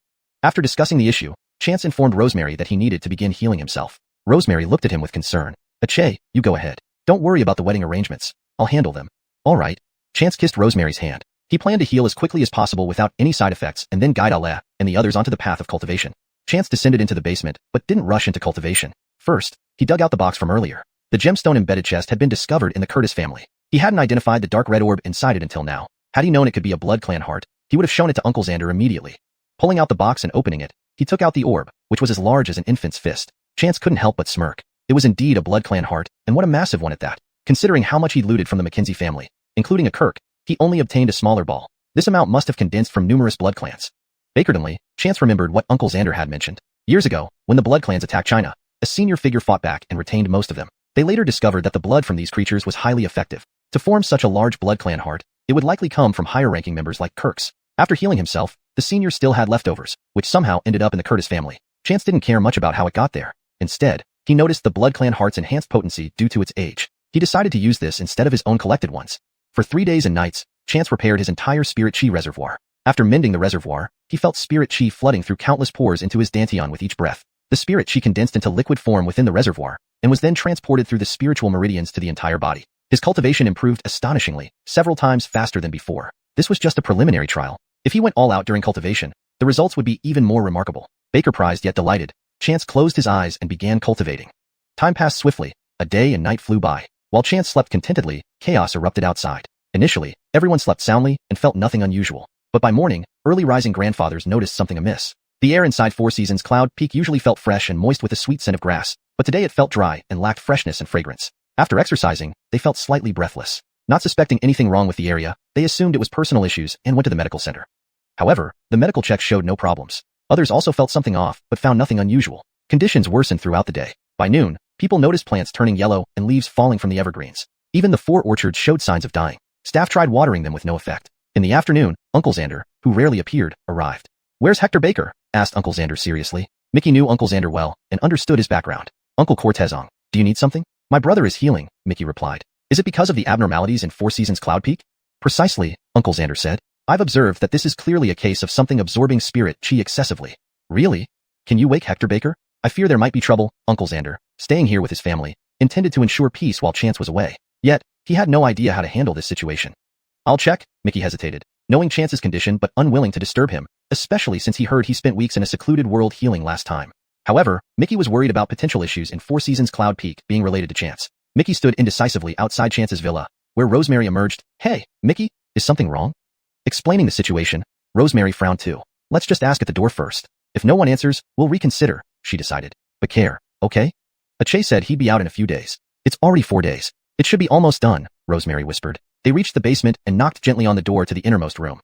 After discussing the issue, Chance informed Rosemary that he needed to begin healing himself. Rosemary looked at him with concern. Ache, you go ahead. Don't worry about the wedding arrangements. I'll handle them. All right. Chance kissed Rosemary's hand. He planned to heal as quickly as possible without any side effects and then guide Allah and the others onto the path of cultivation. Chance descended into the basement, but didn't rush into cultivation. First, he dug out the box from earlier. The gemstone-embedded chest had been discovered in the Curtis family. He hadn't identified the dark red orb inside it until now. Had he known it could be a blood clan heart, he would have shown it to Uncle Xander immediately. Pulling out the box and opening it, he took out the orb, which was as large as an infant's fist. Chance couldn't help but smirk. It was indeed a blood clan heart, and what a massive one at that. Considering how much he'd looted from the Mackenzie family, including a Kirk, he only obtained a smaller ball. This amount must have condensed from numerous blood clans. Bakertonly, Chance remembered what Uncle Xander had mentioned. Years ago, when the blood clans attacked China, a senior figure fought back and retained most of them. They later discovered that the blood from these creatures was highly effective. To form such a large blood clan heart, it would likely come from higher-ranking members like Kirk's. After healing himself, the senior still had leftovers, which somehow ended up in the Curtis family. Chance didn't care much about how it got there. Instead, he noticed the blood clan heart's enhanced potency due to its age. He decided to use this instead of his own collected ones. For 3 days and nights, Chance repaired his entire spirit chi reservoir. After mending the reservoir, he felt spirit chi flooding through countless pores into his dantian with each breath. The spirit chi condensed into liquid form within the reservoir, and was then transported through the spiritual meridians to the entire body. His cultivation improved astonishingly, several times faster than before. This was just a preliminary trial. If he went all out during cultivation, the results would be even more remarkable. Baker prized yet delighted, Chance closed his eyes and began cultivating. Time passed swiftly, a day and night flew by. While Chance slept contentedly, chaos erupted outside. Initially, everyone slept soundly and felt nothing unusual. But by morning, early rising grandfathers noticed something amiss. The air inside Four Seasons Cloud Peak usually felt fresh and moist with a sweet scent of grass, but today it felt dry and lacked freshness and fragrance. After exercising, they felt slightly breathless. Not suspecting anything wrong with the area, they assumed it was personal issues and went to the medical center. However, the medical check showed no problems. Others also felt something off, but found nothing unusual. Conditions worsened throughout the day. By noon, people noticed plants turning yellow and leaves falling from the evergreens. Even the 4 orchards showed signs of dying. Staff tried watering them with no effect. In the afternoon, Uncle Xander, who rarely appeared, arrived. "Where's Hector Baker?" asked Uncle Xander seriously. Mickey knew Uncle Xander well and understood his background. "Uncle Cortezong, do you need something?" "My brother is healing," Mickey replied. "Is it because of the abnormalities in Four Seasons Cloud Peak?" "Precisely," Uncle Xander said. "I've observed that this is clearly a case of something absorbing spirit chi excessively." "Really? Can you wake Hector Baker?" "I fear there might be trouble," Uncle Xander, staying here with his family, intended to ensure peace while Chance was away. Yet, he had no idea how to handle this situation. "I'll check," Mickey hesitated, knowing Chance's condition but unwilling to disturb him, especially since he heard he spent weeks in a secluded world healing last time. However, Mickey was worried about potential issues in Four Seasons Cloud Peak being related to Chance. Mickey stood indecisively outside Chance's villa, where Rosemary emerged. "Hey, Mickey, is something wrong?" Explaining the situation, Rosemary frowned too. "Let's just ask at the door first. If no one answers, we'll reconsider," she decided. "But care, okay?" Achay said he'd be out in a few days. "It's already 4 days. It should be almost done," Rosemary whispered. They reached the basement and knocked gently on the door to the innermost room.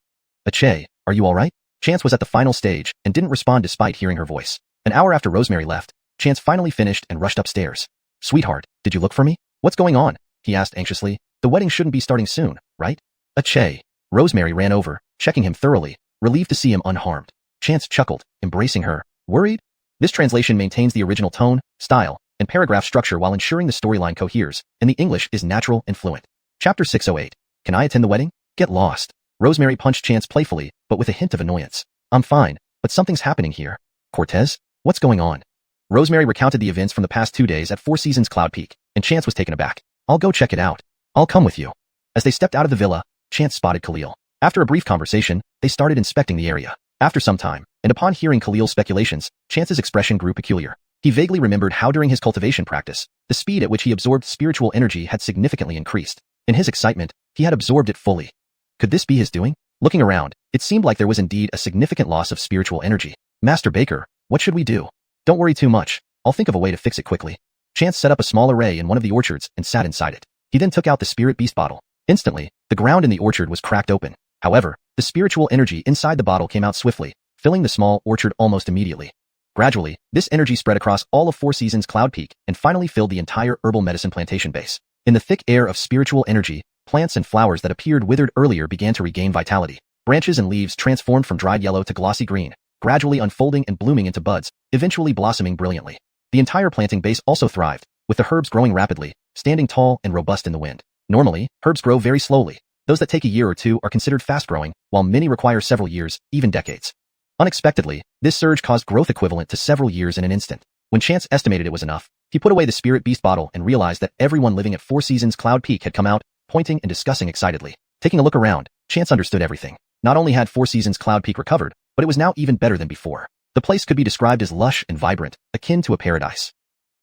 "Achay, are you all right?" Chance was at the final stage and didn't respond despite hearing her voice. An hour after Rosemary left, Chance finally finished and rushed upstairs. "Sweetheart, did you look for me? What's going on?" he asked anxiously. "The wedding shouldn't be starting soon, right?" "Achay." Rosemary ran over, checking him thoroughly, relieved to see him unharmed. Chance chuckled, embracing her. "Worried?" This translation maintains the original tone, style, and paragraph structure while ensuring the storyline coheres, and the English is natural and fluent. Chapter 608. Can I attend the wedding? Get lost. Rosemary punched Chance playfully, but with a hint of annoyance. "I'm fine, but something's happening here." "Cortez? What's going on?" Rosemary recounted the events from the past 2 days at Four Seasons Cloud Peak, and Chance was taken aback. "I'll go check it out. I'll come with you." As they stepped out of the villa, Chance spotted Khalil. After a brief conversation, they started inspecting the area. After some time, and upon hearing Khalil's speculations, Chance's expression grew peculiar. He vaguely remembered how during his cultivation practice, the speed at which he absorbed spiritual energy had significantly increased. In his excitement, he had absorbed it fully. Could this be his doing? Looking around, it seemed like there was indeed a significant loss of spiritual energy. "Master Baker, what should we do?" "Don't worry too much. I'll think of a way to fix it quickly." Chance set up a small array in one of the orchards and sat inside it. He then took out the spirit beast bottle. Instantly, the ground in the orchard was cracked open. However, the spiritual energy inside the bottle came out swiftly, filling the small orchard almost immediately. Gradually, this energy spread across all of Four Seasons Cloud Peak and finally filled the entire herbal medicine plantation base. In the thick air of spiritual energy, plants and flowers that appeared withered earlier began to regain vitality. Branches and leaves transformed from dried yellow to glossy green, gradually unfolding and blooming into buds, eventually blossoming brilliantly. The entire planting base also thrived, with the herbs growing rapidly, standing tall and robust in the wind. Normally, herbs grow very slowly. Those that take a year or two are considered fast-growing, while many require several years, even decades. Unexpectedly, this surge caused growth equivalent to several years in an instant. When Chance estimated it was enough, he put away the spirit beast bottle and realized that everyone living at Four Seasons Cloud Peak had come out, pointing and discussing excitedly. Taking a look around, Chance understood everything. Not only had Four Seasons Cloud Peak recovered, but it was now even better than before. The place could be described as lush and vibrant, akin to a paradise.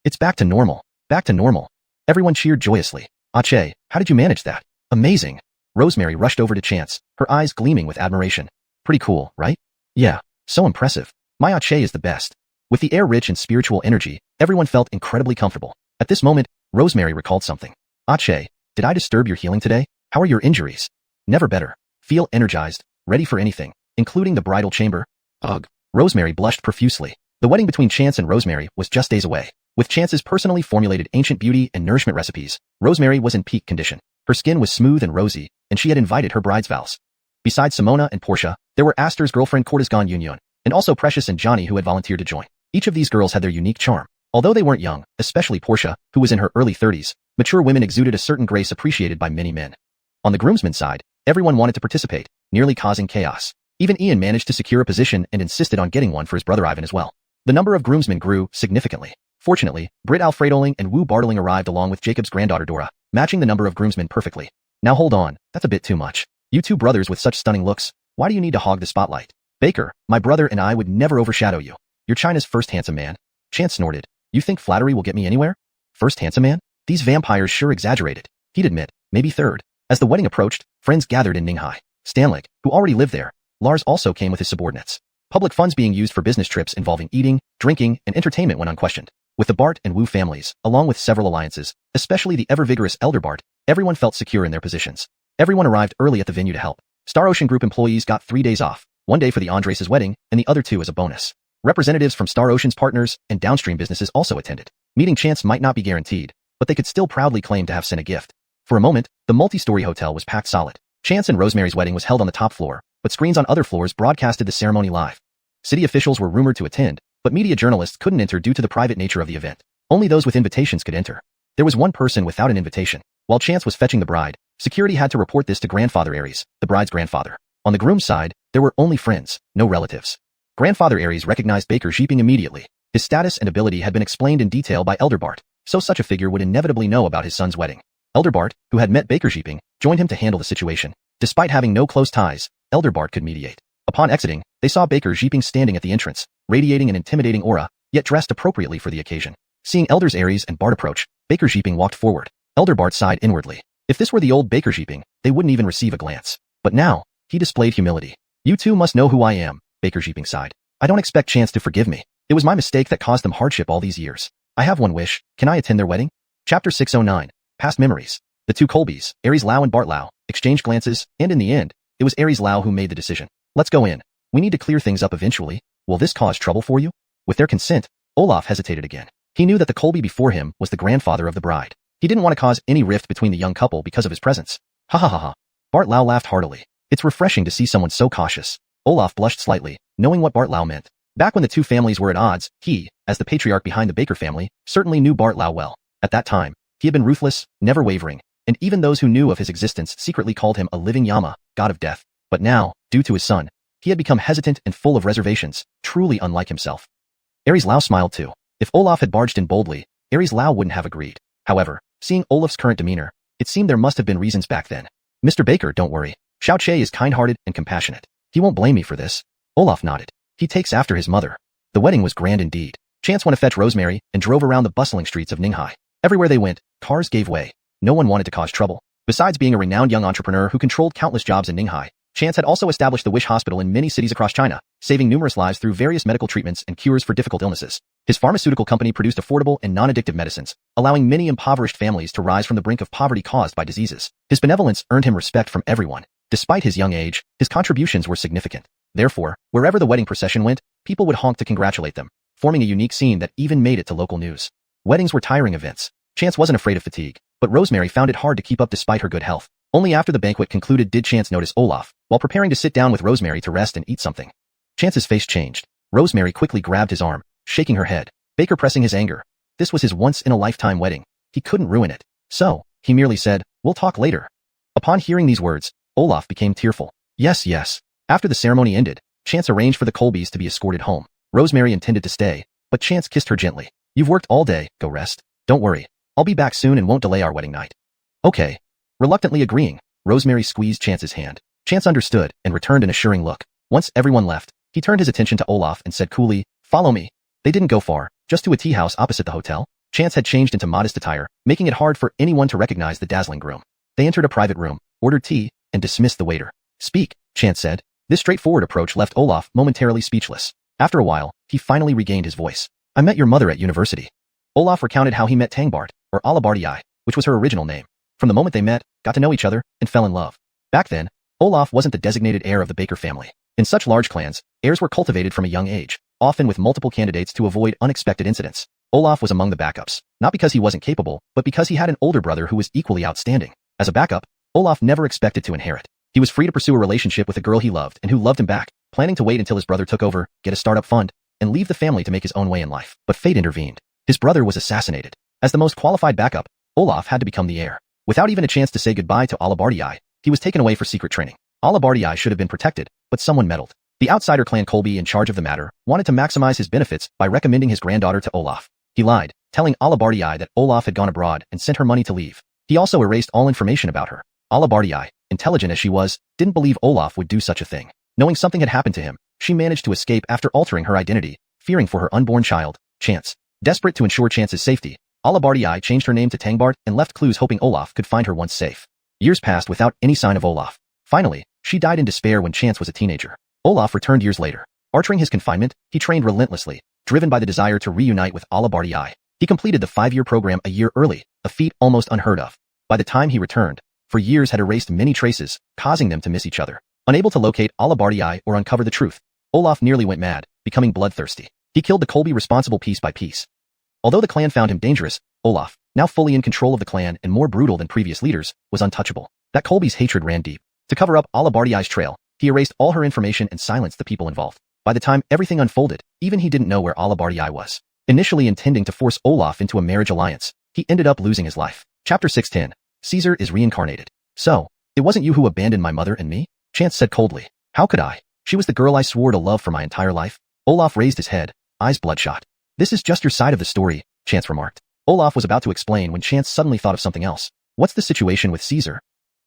It's back to normal. Back to normal. Everyone cheered joyously. Ache, how did you manage that? Amazing. Rosemary rushed over to Chance, her eyes gleaming with admiration. Pretty cool, right? Yeah, so impressive. My Ache is the best. With the air rich in spiritual energy, everyone felt incredibly comfortable. At this moment, Rosemary recalled something. Ache, did I disturb your healing today? How are your injuries? Never better. Feel energized, ready for anything, including the bridal chamber. Ugh. Rosemary blushed profusely. The wedding between Chance and Rosemary was just days away. With Chance's personally formulated ancient beauty and nourishment recipes, Rosemary was in peak condition. Her skin was smooth and rosy, and she had invited her bride's vows. Besides Simona and Portia, there were Astor's girlfriend Cortezgon Union, and also Precious and Johnny who had volunteered to join. Each of these girls had their unique charm. Although they weren't young, especially Portia, who was in her early 30s, mature women exuded a certain grace appreciated by many men. On the groomsmen's side, everyone wanted to participate, nearly causing chaos. Even Ian managed to secure a position and insisted on getting one for his brother Ivan as well. The number of groomsmen grew significantly. Fortunately, Britt Alfredoling and Wu Bartling arrived along with Jacob's granddaughter Dora, matching the number of groomsmen perfectly. Now hold on, that's a bit too much. You two brothers with such stunning looks, why do you need to hog the spotlight? Baker, my brother and I would never overshadow you. You're China's first handsome man. Chance snorted. You think flattery will get me anywhere? First handsome man? These vampires sure exaggerated. He'd admit, maybe third. As the wedding approached, friends gathered in Ninghai. Stanlick, who already lived there, Lars also came with his subordinates. Public funds being used for business trips involving eating, drinking, and entertainment went unquestioned. With the Bart and Wu families, along with several alliances, especially the ever-vigorous Elder Bart, everyone felt secure in their positions. Everyone arrived early at the venue to help. Star Ocean Group employees got 3 days off, 1 day for the Andres' wedding, and the other 2 as a bonus. Representatives from Star Ocean's partners and downstream businesses also attended. Meeting Chance might not be guaranteed, but they could still proudly claim to have sent a gift. For a moment, the multi-story hotel was packed solid. Chance and Rosemary's wedding was held on the top floor, but screens on other floors broadcasted the ceremony live. City officials were rumored to attend, but media journalists couldn't enter due to the private nature of the event. Only those with invitations could enter. There was one person without an invitation. While Chance was fetching the bride, security had to report this to Grandfather Aries, the bride's grandfather. On the groom's side, there were only friends, no relatives. Grandfather Aries recognized Baker Jeeping immediately. His status and ability had been explained in detail by Elder Bart, so such a figure would inevitably know about his son's wedding. Elder Bart, who had met Baker Jeeping, joined him to handle the situation. Despite having no close ties, Elder Bart could mediate. Upon exiting, they saw Baker Jeeping standing at the entrance, radiating an intimidating aura, yet dressed appropriately for the occasion. Seeing Elders Aries and Bart approach, Baker Jeeping walked forward. Elder Bart sighed inwardly. If this were the old Baker Jeeping, they wouldn't even receive a glance. But now, he displayed humility. You two must know who I am, Baker Jeeping sighed. I don't expect Chance to forgive me. It was my mistake that caused them hardship all these years. I have one wish. Can I attend their wedding? Chapter 609. Past Memories. The two Colbys, Aries Lau and Bart Lau, exchanged glances, and in the end, it was Aries Lau who made the decision. Let's go in. We need to clear things up eventually. Will this cause trouble for you? With their consent, Olaf hesitated again. He knew that the Colby before him was the grandfather of the bride. He didn't want to cause any rift between the young couple because of his presence. Ha ha ha ha. Bart Lau laughed heartily. It's refreshing to see someone so cautious. Olaf blushed slightly, knowing what Bart Lau meant. Back when the two families were at odds, he, as the patriarch behind the Baker family, certainly knew Bart Lau well. At that time, he had been ruthless, never wavering, and even those who knew of his existence secretly called him a living Yama, god of death. But now, due to his son, he had become hesitant and full of reservations, truly unlike himself. Aries Lau smiled too. If Olaf had barged in boldly, Aries Lau wouldn't have agreed. However, seeing Olaf's current demeanor, it seemed there must have been reasons back then. Mr. Baker, don't worry. Xiao Che is kind-hearted and compassionate. He won't blame me for this. Olaf nodded. He takes after his mother. The wedding was grand indeed. Chance went to fetch Rosemary and drove around the bustling streets of Ninghai. Everywhere they went, cars gave way. No one wanted to cause trouble. Besides being a renowned young entrepreneur who controlled countless jobs in Ninghai, Chance had also established the Wish Hospital in many cities across China, saving numerous lives through various medical treatments and cures for difficult illnesses. His pharmaceutical company produced affordable and non-addictive medicines, allowing many impoverished families to rise from the brink of poverty caused by diseases. His benevolence earned him respect from everyone. Despite his young age, his contributions were significant. Therefore, wherever the wedding procession went, people would honk to congratulate them, forming a unique scene that even made it to local news. Weddings were tiring events. Chance wasn't afraid of fatigue, but Rosemary found it hard to keep up despite her good health. Only after the banquet concluded did Chance notice Olaf, while preparing to sit down with Rosemary to rest and eat something. Chance's face changed. Rosemary quickly grabbed his arm, shaking her head. Baker pressing his anger. This was his once-in-a-lifetime wedding. He couldn't ruin it. So, he merely said, "We'll talk later." Upon hearing these words, Olaf became tearful. Yes, yes. After the ceremony ended, Chance arranged for the Colbys to be escorted home. Rosemary intended to stay, but Chance kissed her gently. You've worked all day, go rest. Don't worry. I'll be back soon and won't delay our wedding night. Okay. Reluctantly agreeing, Rosemary squeezed Chance's hand. Chance understood and returned an assuring look. Once everyone left, he turned his attention to Olaf and said coolly, "Follow me." They didn't go far, just to a tea house opposite the hotel. Chance had changed into modest attire, making it hard for anyone to recognize the dazzling groom. They entered a private room, ordered tea, and dismissed the waiter. "Speak," Chance said. This straightforward approach left Olaf momentarily speechless. After a while, he finally regained his voice. "I met your mother at university." Olaf recounted how he met Tangbart, or Alabardi, which was her original name. From the moment they met, got to know each other, and fell in love. Back then, Olaf wasn't the designated heir of the Baker family. In such large clans, heirs were cultivated from a young age, often with multiple candidates to avoid unexpected incidents. Olaf was among the backups, not because he wasn't capable, but because he had an older brother who was equally outstanding. As a backup, Olaf never expected to inherit. He was free to pursue a relationship with a girl he loved and who loved him back, planning to wait until his brother took over, get a startup fund, and leave the family to make his own way in life. But fate intervened. His brother was assassinated. As the most qualified backup, Olaf had to become the heir. Without even a chance to say goodbye to Alabardi, he was taken away for secret training. Alabardi should have been protected, but someone meddled. The outsider clan Colby in charge of the matter wanted to maximize his benefits by recommending his granddaughter to Olaf. He lied, telling Alabardi that Olaf had gone abroad and sent her money to leave. He also erased all information about her. Alabardi, intelligent as she was, didn't believe Olaf would do such a thing. Knowing something had happened to him, she managed to escape after altering her identity, fearing for her unborn child, Chance. Desperate to ensure Chance's safety, Alabardi changed her name to Tangbart and left clues hoping Olaf could find her once safe. Years passed without any sign of Olaf. Finally, she died in despair when Chance was a teenager. Olaf returned years later. Archering his confinement, he trained relentlessly, driven by the desire to reunite with Alabardi. He completed the 5-year program a year early, a feat almost unheard of. By the time he returned, for years had erased many traces, causing them to miss each other. Unable to locate Alabardi or uncover the truth, Olaf nearly went mad, becoming bloodthirsty. He killed the Colby responsible piece by piece. Although the clan found him dangerous, Olaf, now fully in control of the clan and more brutal than previous leaders, was untouchable. That Colby's hatred ran deep. To cover up Alabardi's trail, he erased all her information and silenced the people involved. By the time everything unfolded, even he didn't know where Alabardi was. Initially intending to force Olaf into a marriage alliance, he ended up losing his life. Chapter 610. Caesar is reincarnated. "So, it wasn't you who abandoned my mother and me?" Chance said coldly. "How could I? She was the girl I swore to love for my entire life." Olaf raised his head, eyes bloodshot. "This is just your side of the story," Chance remarked. Olaf was about to explain when Chance suddenly thought of something else. "What's the situation with Caesar?"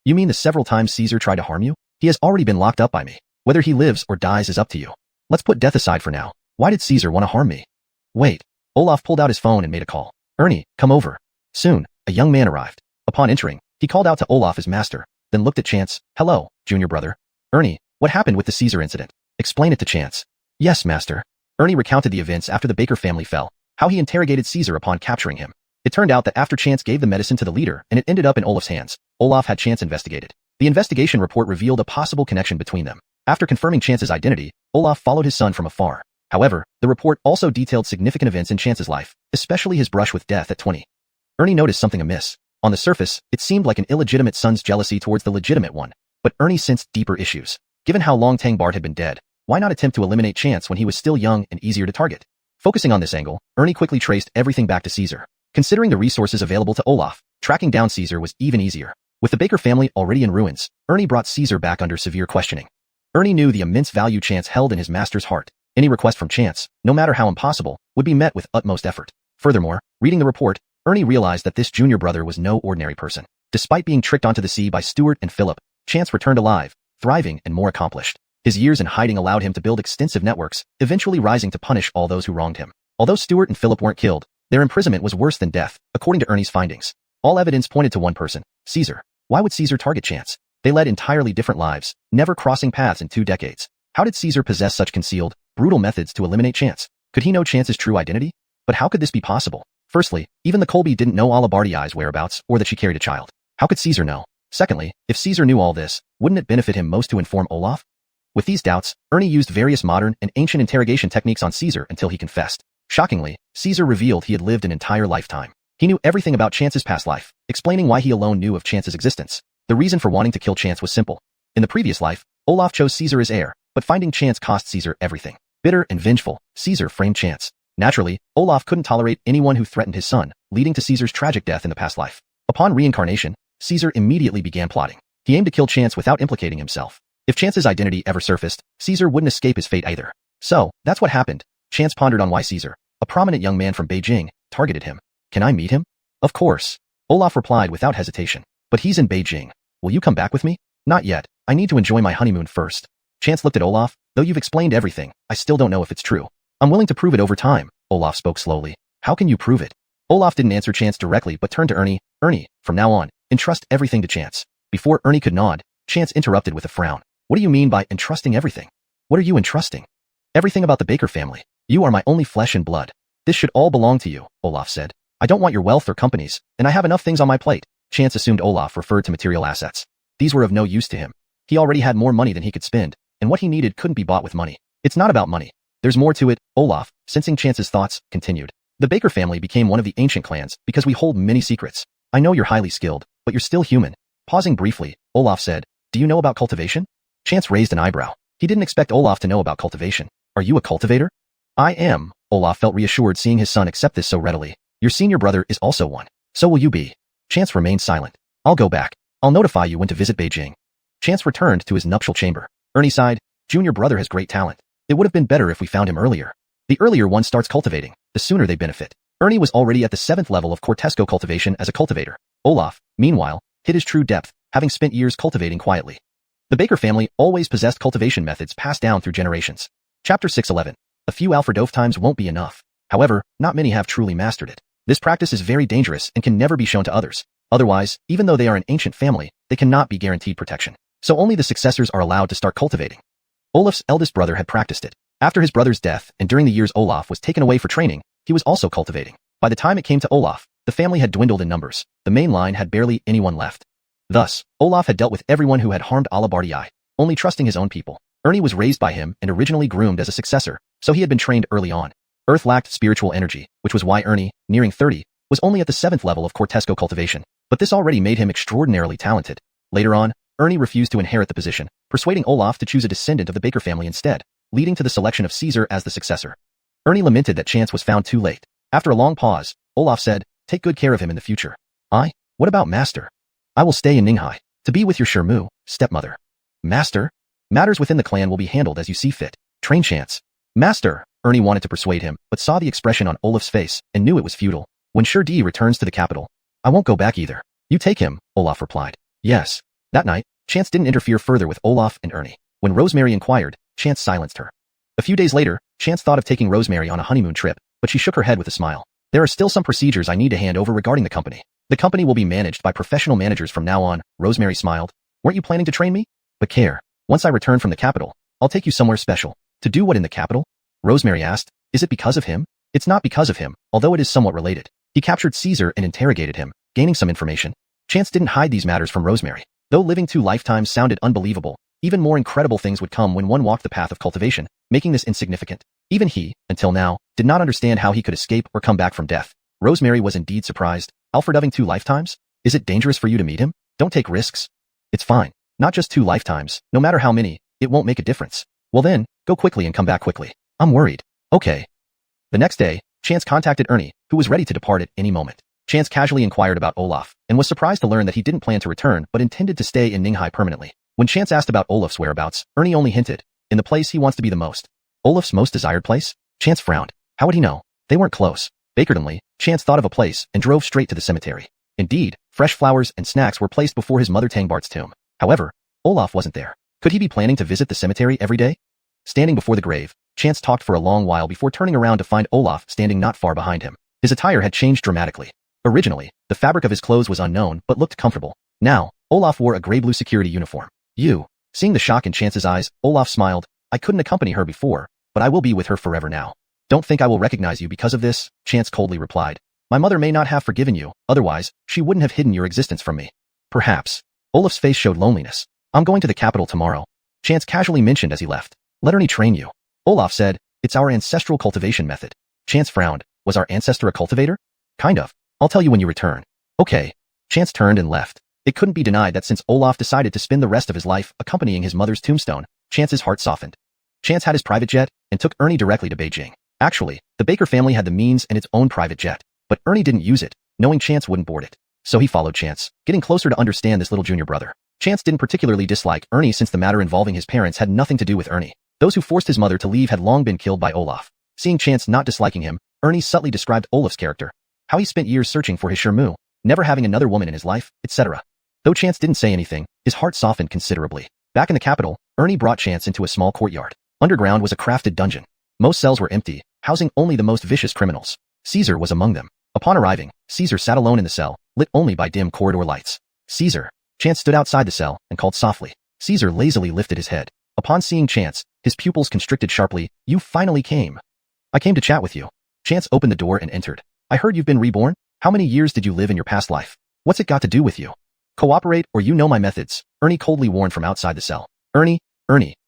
"You mean the several times Caesar tried to harm you? He has already been locked up by me. Whether he lives or dies is up to you. Let's put death aside for now. Why did Caesar want to harm me?" "Wait." Olaf pulled out his phone and made a call. "Ernie, come over." Soon, a young man arrived. Upon entering, he called out to Olaf as master, then looked at Chance. "Hello, junior brother." "Ernie, what happened with the Caesar incident?" "Explain it to Chance." "Yes, master." Ernie recounted the events after the Baker family fell, how he interrogated Caesar upon capturing him. It turned out that after Chance gave the medicine to the leader and it ended up in Olaf's hands, Olaf had Chance investigated. The investigation report revealed a possible connection between them. After confirming Chance's identity, Olaf followed his son from afar. However, the report also detailed significant events in Chance's life, especially his brush with death at 20. Ernie noticed something amiss. On the surface, it seemed like an illegitimate son's jealousy towards the legitimate one, but Ernie sensed deeper issues. Given how long Tangbart had been dead, why not attempt to eliminate Chance when he was still young and easier to target? Focusing on this angle, Ernie quickly traced everything back to Caesar. Considering the resources available to Olaf, tracking down Caesar was even easier. With the Baker family already in ruins, Ernie brought Caesar back under severe questioning. Ernie knew the immense value Chance held in his master's heart. Any request from Chance, no matter how impossible, would be met with utmost effort. Furthermore, reading the report, Ernie realized that this junior brother was no ordinary person. Despite being tricked onto the sea by Stuart and Philip, Chance returned alive, thriving and more accomplished. His years in hiding allowed him to build extensive networks, eventually rising to punish all those who wronged him. Although Stuart and Philip weren't killed, their imprisonment was worse than death, according to Ernie's findings. All evidence pointed to one person, Caesar. Why would Caesar target Chance? They led entirely different lives, never crossing paths in 2 decades. How did Caesar possess such concealed, brutal methods to eliminate Chance? Could he know Chance's true identity? But how could this be possible? Firstly, even the Colby didn't know Alabardi's whereabouts or that she carried a child. How could Caesar know? Secondly, if Caesar knew all this, wouldn't it benefit him most to inform Olaf? With these doubts, Ernie used various modern and ancient interrogation techniques on Caesar until he confessed. Shockingly, Caesar revealed he had lived an entire lifetime. He knew everything about Chance's past life, explaining why he alone knew of Chance's existence. The reason for wanting to kill Chance was simple. In the previous life, Olaf chose Caesar as heir, but finding Chance cost Caesar everything. Bitter and vengeful, Caesar framed Chance. Naturally, Olaf couldn't tolerate anyone who threatened his son, leading to Caesar's tragic death in the past life. Upon reincarnation, Caesar immediately began plotting. He aimed to kill Chance without implicating himself. If Chance's identity ever surfaced, Caesar wouldn't escape his fate either. So, that's what happened. Chance pondered on why Caesar, a prominent young man from Beijing, targeted him. "Can I meet him?" "Of course." Olaf replied without hesitation. But he's in Beijing. Will you come back with me? Not yet. I need to enjoy my honeymoon first. Chance looked at Olaf. Though you've explained everything, I still don't know if it's true. I'm willing to prove it over time. Olaf spoke slowly. How can you prove it? Olaf didn't answer Chance directly but turned to Ernie. Ernie, from now on, entrust everything to Chance. Before Ernie could nod, Chance interrupted with a frown. What do you mean by entrusting everything? What are you entrusting? Everything about the Baker family. You are my only flesh and blood. This should all belong to you, Olaf said. I don't want your wealth or companies, and I have enough things on my plate. Chance assumed Olaf referred to material assets. These were of no use to him. He already had more money than he could spend, and what he needed couldn't be bought with money. It's not about money. There's more to it, Olaf, sensing Chance's thoughts, continued. The Baker family became one of the ancient clans because we hold many secrets. I know you're highly skilled, but you're still human. Pausing briefly, Olaf said, do you know about cultivation? Chance raised an eyebrow. He didn't expect Olaf to know about cultivation. Are you a cultivator? I am. Olaf felt reassured seeing his son accept this so readily. Your senior brother is also one. So will you be. Chance remained silent. I'll go back. I'll notify you when to visit Beijing. Chance returned to his nuptial chamber. Ernie sighed. Junior brother has great talent. It would have been better if we found him earlier. The earlier one starts cultivating, the sooner they benefit. Ernie was already at the 7th level of Cortesco cultivation as a cultivator. Olaf, meanwhile, hid his true depth, having spent years cultivating quietly. The Baker family always possessed cultivation methods passed down through generations. Chapter 6:11. A few Alfredov times won't be enough. However, not many have truly mastered it. This practice is very dangerous and can never be shown to others. Otherwise, even though they are an ancient family, they cannot be guaranteed protection. So only the successors are allowed to start cultivating. Olaf's eldest brother had practiced it. After his brother's death and during the years Olaf was taken away for training, he was also cultivating. By the time it came to Olaf, the family had dwindled in numbers. The main line had barely anyone left. Thus, Olaf had dealt with everyone who had harmed Alabardi, only trusting his own people. Ernie was raised by him and originally groomed as a successor, so he had been trained early on. Earth lacked spiritual energy, which was why Ernie, nearing 30, was only at the 7th level of Cortesco cultivation. But this already made him extraordinarily talented. Later on, Ernie refused to inherit the position, persuading Olaf to choose a descendant of the Baker family instead, leading to the selection of Caesar as the successor. Ernie lamented that Chance was found too late. After a long pause, Olaf said, take good care of him in the future. What about Master? I will stay in Ninghai, to be with your Shermu, stepmother. Master? Matters within the clan will be handled as you see fit. Train Chance. Master, Ernie wanted to persuade him, but saw the expression on Olaf's face and knew it was futile. When Sherdi returns to the capital, I won't go back either. You take him, Olaf replied. Yes. That night, Chance didn't interfere further with Olaf and Ernie. When Rosemary inquired, Chance silenced her. A few days later, Chance thought of taking Rosemary on a honeymoon trip, but she shook her head with a smile. There are still some procedures I need to hand over regarding the company. The company will be managed by professional managers from now on, Rosemary smiled. Weren't you planning to train me? But care. Once I return from the capital, I'll take you somewhere special. To do what in the capital? Rosemary asked. Is it because of him? It's not because of him, although it is somewhat related. He captured Caesar and interrogated him, gaining some information. Chance didn't hide these matters from Rosemary. Though living 2 lifetimes sounded unbelievable, even more incredible things would come when one walked the path of cultivation, making this insignificant. Even he, until now, did not understand how he could escape or come back from death. Rosemary was indeed surprised. Alfredoving 2 lifetimes? Is it dangerous for you to meet him? Don't take risks. It's fine. Not just 2 lifetimes, no matter how many, it won't make a difference. Well then, go quickly and come back quickly. I'm worried. Okay. The next day, Chance contacted Ernie, who was ready to depart at any moment. Chance casually inquired about Olaf, and was surprised to learn that he didn't plan to return but intended to stay in Ninghai permanently. When Chance asked about Olaf's whereabouts, Ernie only hinted, in the place he wants to be the most. Olaf's most desired place? Chance frowned. How would he know? They weren't close. Bakertonly, Chance thought of a place and drove straight to the cemetery. Indeed, fresh flowers and snacks were placed before his mother Tangbart's tomb. However, Olaf wasn't there. Could he be planning to visit the cemetery every day? Standing before the grave, Chance talked for a long while before turning around to find Olaf standing not far behind him. His attire had changed dramatically. Originally, the fabric of his clothes was unknown but looked comfortable. Now, Olaf wore a gray-blue security uniform. Seeing the shock in Chance's eyes, Olaf smiled. I couldn't accompany her before, but I will be with her forever now. Don't think I will recognize you because of this, Chance coldly replied. My mother may not have forgiven you, otherwise, she wouldn't have hidden your existence from me. Perhaps. Olaf's face showed loneliness. I'm going to the capital tomorrow, Chance casually mentioned as he left. Let Ernie train you. Olaf said, it's our ancestral cultivation method. Chance frowned. Was our ancestor a cultivator? Kind of. I'll tell you when you return. Okay. Chance turned and left. It couldn't be denied that since Olaf decided to spend the rest of his life accompanying his mother's tombstone, Chance's heart softened. Chance had his private jet and took Ernie directly to Beijing. Actually, the Baker family had the means and its own private jet, but Ernie didn't use it, knowing Chance wouldn't board it. So he followed Chance, getting closer to understand this little junior brother. Chance didn't particularly dislike Ernie since the matter involving his parents had nothing to do with Ernie. Those who forced his mother to leave had long been killed by Olaf. Seeing Chance not disliking him, Ernie subtly described Olaf's character, how he spent years searching for his Shermu, never having another woman in his life, etc. Though Chance didn't say anything, his heart softened considerably. Back in the capital, Ernie brought Chance into a small courtyard. Underground was a crafted dungeon. Most cells were empty, housing only the most vicious criminals. Caesar was among them. Upon arriving, Caesar sat alone in the cell, lit only by dim corridor lights. Caesar. Chance stood outside the cell and called softly. Caesar lazily lifted his head. Upon seeing Chance, his pupils constricted sharply. You finally came. I came to chat with you. Chance opened the door and entered. I heard you've been reborn? How many years did you live in your past life? What's it got to do with you? Cooperate or you know my methods, Ernie coldly warned from outside the cell. Ernie,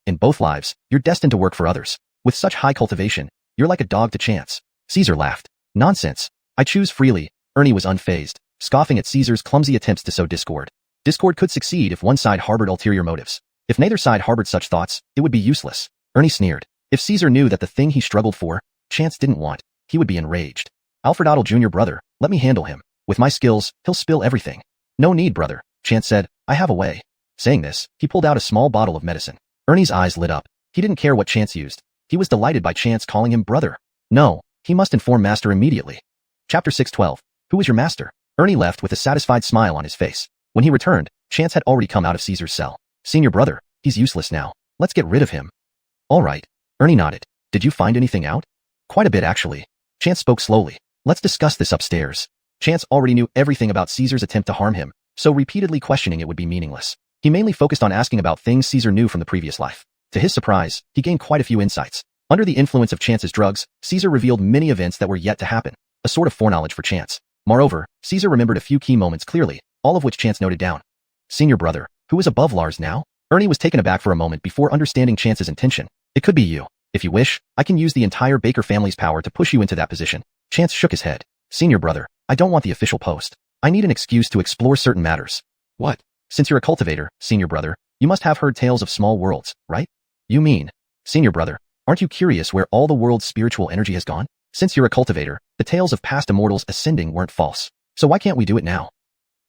in both lives, you're destined to work for others. With such high cultivation, you're like a dog to Chance. Caesar laughed. Nonsense. I choose freely. Ernie was unfazed, scoffing at Caesar's clumsy attempts to sow discord. Discord could succeed if one side harbored ulterior motives. If neither side harbored such thoughts, it would be useless. Ernie sneered. If Caesar knew that the thing he struggled for, Chance didn't want, he would be enraged. Alfred Otto Jr. brother, let me handle him. With my skills, he'll spill everything. No need, brother, Chance said. I have a way. Saying this, he pulled out a small bottle of medicine. Ernie's eyes lit up. He didn't care what Chance used. He was delighted by Chance calling him brother. No, he must inform Master immediately. Chapter 612. Who is your master? Ernie left with a satisfied smile on his face. When he returned, Chance had already come out of Caesar's cell. Senior brother, he's useless now. Let's get rid of him. All right. Ernie nodded. Did you find anything out? Quite a bit, actually. Chance spoke slowly. Let's discuss this upstairs. Chance already knew everything about Caesar's attempt to harm him, so repeatedly questioning it would be meaningless. He mainly focused on asking about things Caesar knew from the previous life. To his surprise, he gained quite a few insights. Under the influence of Chance's drugs, Caesar revealed many events that were yet to happen, a sort of foreknowledge for Chance. Moreover, Caesar remembered a few key moments clearly, all of which Chance noted down. Senior brother, who is above Lars now? Ernie was taken aback for a moment before understanding Chance's intention. It could be you. If you wish, I can use the entire Baker family's power to push you into that position. Chance shook his head. Senior brother, I don't want the official post. I need an excuse to explore certain matters. What? Since you're a cultivator, senior brother, you must have heard tales of small worlds, right? You mean, senior brother, aren't you curious where all the world's spiritual energy has gone? Since you're a cultivator, the tales of past immortals ascending weren't false. So why can't we do it now?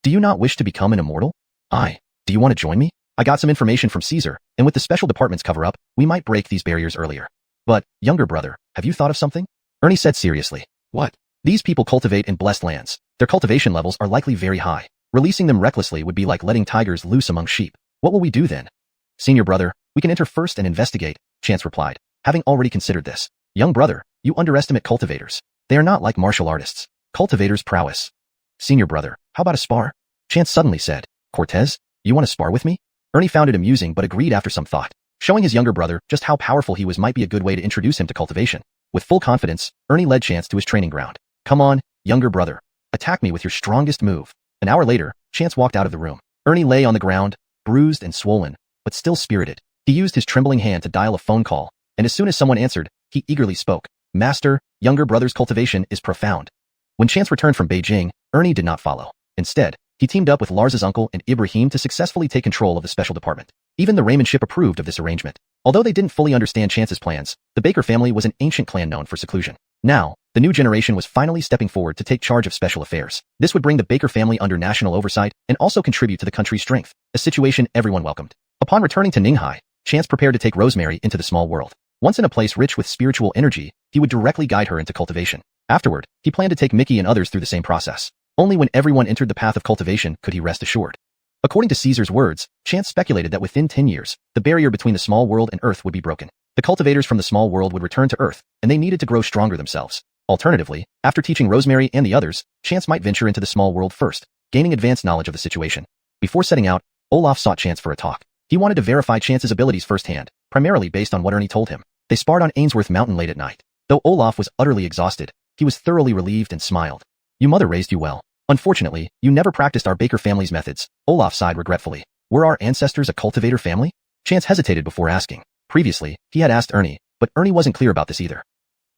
Do you not wish to become an immortal? Do you want to join me? I got some information from Caesar, and with the special department's cover-up, we might break these barriers earlier. But, younger brother, have you thought of something? Ernie said seriously. What? These people cultivate in blessed lands. Their cultivation levels are likely very high. Releasing them recklessly would be like letting tigers loose among sheep. What will we do then? Senior brother, we can enter first and investigate, Chance replied, having already considered this. Young brother, you underestimate cultivators. They are not like martial artists. Cultivators' prowess. Senior brother, how about a spar? Chance suddenly said. Cortez, you want to spar with me? Ernie found it amusing but agreed after some thought. Showing his younger brother just how powerful he was might be a good way to introduce him to cultivation. With full confidence, Ernie led Chance to his training ground. Come on, younger brother. Attack me with your strongest move. An hour later, Chance walked out of the room. Ernie lay on the ground, bruised and swollen, but still spirited. He used his trembling hand to dial a phone call, and as soon as someone answered, he eagerly spoke. Master, younger brother's cultivation is profound. When Chance returned from Beijing, Ernie did not follow. Instead, he teamed up with Lars's uncle and Ibrahim to successfully take control of the special department. Even the Raymond ship approved of this arrangement. Although they didn't fully understand Chance's plans, the Baker family was an ancient clan known for seclusion. Now, the new generation was finally stepping forward to take charge of special affairs. This would bring the Baker family under national oversight and also contribute to the country's strength, a situation everyone welcomed. Upon returning to Ninghai, Chance prepared to take Rosemary into the small world. Once in a place rich with spiritual energy, he would directly guide her into cultivation. Afterward, he planned to take Mickey and others through the same process. Only when everyone entered the path of cultivation could he rest assured. According to Caesar's words, Chance speculated that within 10 years, the barrier between the small world and Earth would be broken. The cultivators from the small world would return to Earth, and they needed to grow stronger themselves. Alternatively, after teaching Rosemary and the others, Chance might venture into the small world first, gaining advanced knowledge of the situation. Before setting out, Olaf sought Chance for a talk. He wanted to verify Chance's abilities firsthand, primarily based on what Ernie told him. They sparred on Ainsworth Mountain late at night. Though Olaf was utterly exhausted, he was thoroughly relieved and smiled. Your mother raised you well. Unfortunately, you never practiced our Baker family's methods, Olaf sighed regretfully. Were our ancestors a cultivator family? Chance hesitated before asking. Previously, he had asked Ernie, but Ernie wasn't clear about this either.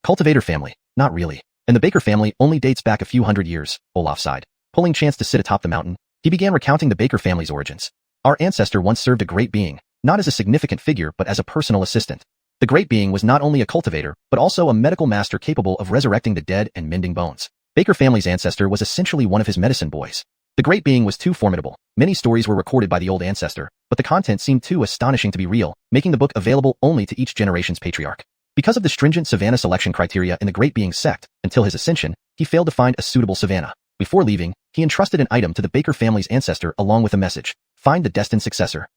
Cultivator family, not really. And the Baker family only dates back a few hundred years, Olaf sighed. Pulling Chance to sit atop the mountain, he began recounting the Baker family's origins. Our ancestor once served a great being, not as a significant figure but as a personal assistant. The great being was not only a cultivator, but also a medical master capable of resurrecting the dead and mending bones. Baker family's ancestor was essentially one of his medicine boys. The great being was too formidable. Many stories were recorded by the old ancestor, but the content seemed too astonishing to be real, making the book available only to each generation's patriarch. Because of the stringent Savannah selection criteria in the great being's sect, until his ascension, he failed to find a suitable Savannah. Before leaving, He entrusted an item to the Baker family's ancestor along with a message. Find the destined successor.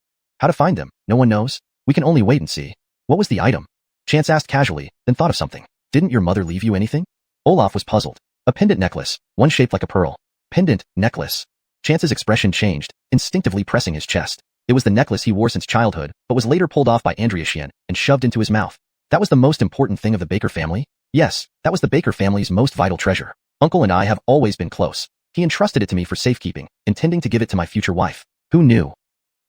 How to find them? No one knows. We can only wait and see. What was the item? Chance asked casually, then thought of something. Didn't your mother leave you anything? Olaf was puzzled. A pendant necklace, one shaped like a pearl. Pendant, necklace. Chance's expression changed, instinctively pressing his chest. It was the necklace he wore since childhood, but was later pulled off by Andriashian and shoved into his mouth. That was the most important thing of the Baker family? Yes, that was the Baker family's most vital treasure. Uncle and I have always been close. He entrusted it to me for safekeeping, intending to give it to my future wife. Who knew?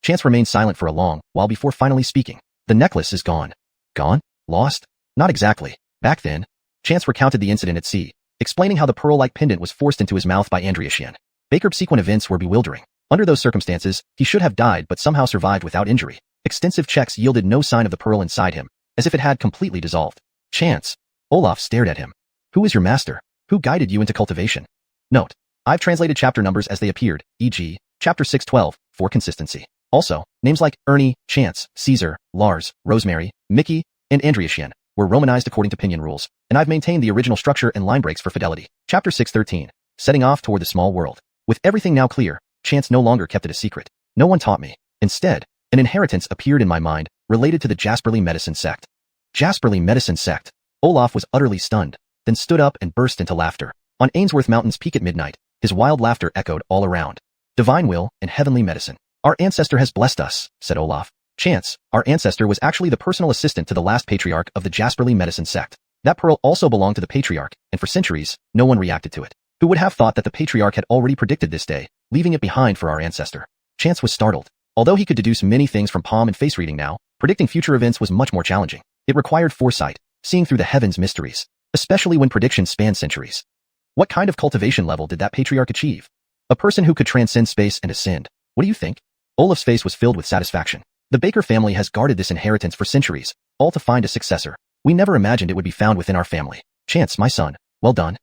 Chance remained silent for a long while before finally speaking. The necklace is gone. Gone? Lost? Not exactly. Back then, Chance recounted the incident at sea, explaining how the pearl-like pendant was forced into his mouth by Andriashian. Baker's subsequent events were bewildering. Under those circumstances, he should have died but somehow survived without injury. Extensive checks yielded no sign of the pearl inside him, as if it had completely dissolved. Chance. Olaf stared at him. Who is your master? Who guided you into cultivation? Note. I've translated chapter numbers as they appeared, e.g., chapter 612, for consistency. Also, names like Ernie, Chance, Caesar, Lars, Rosemary, Mickey, and Andriashian were romanized according to Pinyin rules, and I've maintained the original structure and line breaks for fidelity. Chapter 613. Setting off toward the small world. With everything now clear, Chance no longer kept it a secret. No one taught me. Instead, an inheritance appeared in my mind, related to the Jasperly Medicine Sect. Jasperly Medicine Sect. Olaf was utterly stunned, then stood up and burst into laughter. On Ainsworth Mountain's peak at midnight, his wild laughter echoed all around. Divine will and heavenly medicine. Our ancestor has blessed us, said Olaf. Chance, our ancestor was actually the personal assistant to the last patriarch of the Jasperly Medicine Sect. That pearl also belonged to the patriarch, and for centuries, no one reacted to it. Who would have thought that the patriarch had already predicted this day, leaving it behind for our ancestor? Chance was startled. Although he could deduce many things from palm and face reading now, predicting future events was much more challenging. It required foresight, seeing through the heavens' mysteries, especially when predictions spanned centuries. What kind of cultivation level did that patriarch achieve? A person who could transcend space and ascend. What do you think? Olaf's face was filled with satisfaction. The Baker family has guarded this inheritance for centuries, all to find a successor. We never imagined it would be found within our family. Chance, my son, well done.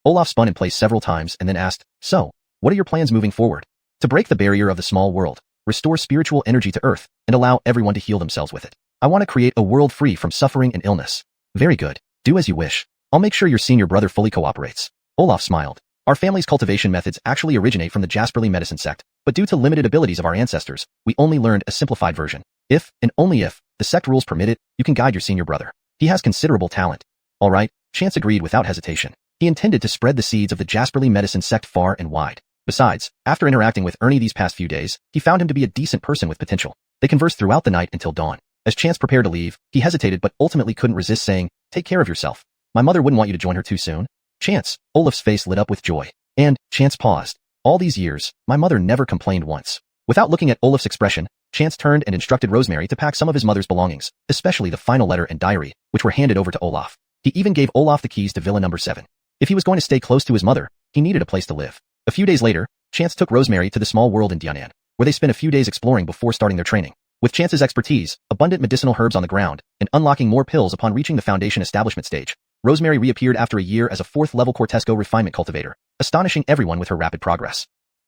Olaf spun in place several times and then asked, so, what are your plans moving forward? To break the barrier of the small world, restore spiritual energy to Earth, and allow everyone to heal themselves with it. I want to create a world free from suffering and illness. Very good. Do as you wish. I'll make sure your senior brother fully cooperates. Olaf smiled. Our family's cultivation methods actually originate from the Jasperly Medicine Sect, but due to limited abilities of our ancestors, we only learned a simplified version. If, and only if, the sect rules permit it, you can guide your senior brother. He has considerable talent. All right, Chance agreed without hesitation. He intended to spread the seeds of the Jasperly Medicine Sect far and wide. Besides, after interacting with Ernie these past few days, he found him to be a decent person with potential. They conversed throughout the night until dawn. As Chance prepared to leave, he hesitated but ultimately couldn't resist saying, take care of yourself. My mother wouldn't want you to join her too soon. Chance, Olaf's face lit up with joy. And, Chance paused. All these years, my mother never complained once. Without looking at Olaf's expression, Chance turned and instructed Rosemary to pack some of his mother's belongings, especially the final letter and diary, which were handed over to Olaf. He even gave Olaf the keys to Villa number 7. If he was going to stay close to his mother, he needed a place to live. A few days later, Chance took Rosemary to the small world in Dianan, where they spent a few days exploring before starting their training. With Chance's expertise, abundant medicinal herbs on the ground, and unlocking more pills upon reaching the foundation establishment stage, Rosemary reappeared after a year as a 4th-level Cortesco refinement cultivator, astonishing everyone with her rapid progress.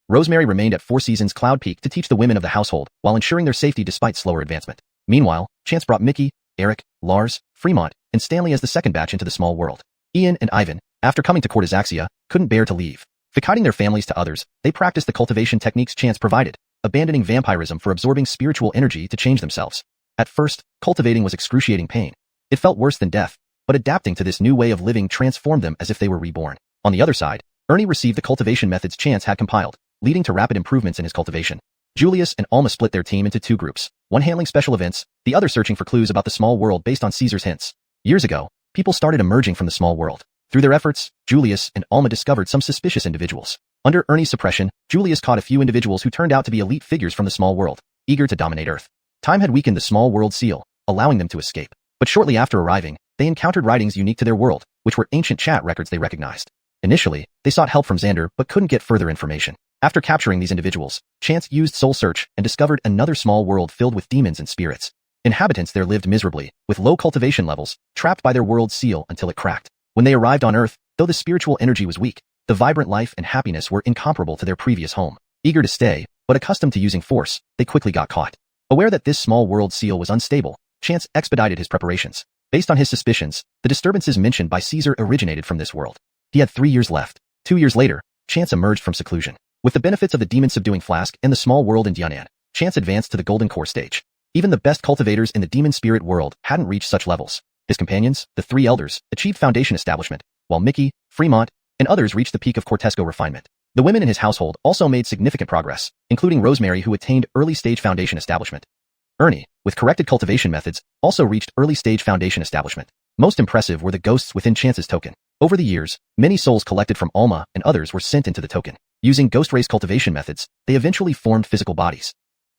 Rosemary remained at Four Seasons Cloud Peak to teach the women of the household while ensuring their safety despite slower advancement. Meanwhile, Chance brought Mickey, Eric, Lars, Fremont, and Stanley as the second batch into the small world. Ian and Ivan, after coming to Cortizaxia, couldn't bear to leave. Confiding their families to others, they practiced the cultivation techniques Chance provided, abandoning vampirism for absorbing spiritual energy to change themselves. At first, cultivating was excruciating pain. It felt worse than death, but adapting to this new way of living transformed them as if they were reborn. On the other side, Ernie received the cultivation methods Chance had compiled, leading to rapid improvements in his cultivation. Julius and Alma split their team into 2 groups, one handling special events, the other searching for clues about the small world based on Caesar's hints. Years ago, people started emerging from the small world. Through their efforts, Julius and Alma discovered some suspicious individuals. Under Ernie's suppression, Julius caught a few individuals who turned out to be elite figures from the small world, eager to dominate Earth. Time had weakened the small world seal, allowing them to escape. But shortly after arriving, they encountered writings unique to their world, which were ancient chat records they recognized. Initially, they sought help from Xander but couldn't get further information. After capturing these individuals, Chance used soul search and discovered another small world filled with demons and spirits. Inhabitants there lived miserably, with low cultivation levels, trapped by their world's seal until it cracked. When they arrived on Earth, though the spiritual energy was weak, the vibrant life and happiness were incomparable to their previous home. Eager to stay, but accustomed to using force, they quickly got caught. Aware that this small world seal was unstable, Chance expedited his preparations. Based on his suspicions, the disturbances mentioned by Caesar originated from this world. He had 3 years left. 2 years later, Chance emerged from seclusion. With the benefits of the demon subduing flask and the small world in Dianan, Chance advanced to the golden core stage. Even the best cultivators in the demon spirit world hadn't reached such levels. His companions, the three elders, achieved foundation establishment, while Mickey, Fremont, and others reached the peak of Cortesco refinement. The women in his household also made significant progress, including Rosemary, who attained early-stage foundation establishment. Ernie, with corrected cultivation methods, also reached early-stage foundation establishment. Most impressive were the ghosts within Chance's token. Over the years, many souls collected from Alma and others were sent into the token. Using ghost race cultivation methods, they eventually formed physical bodies.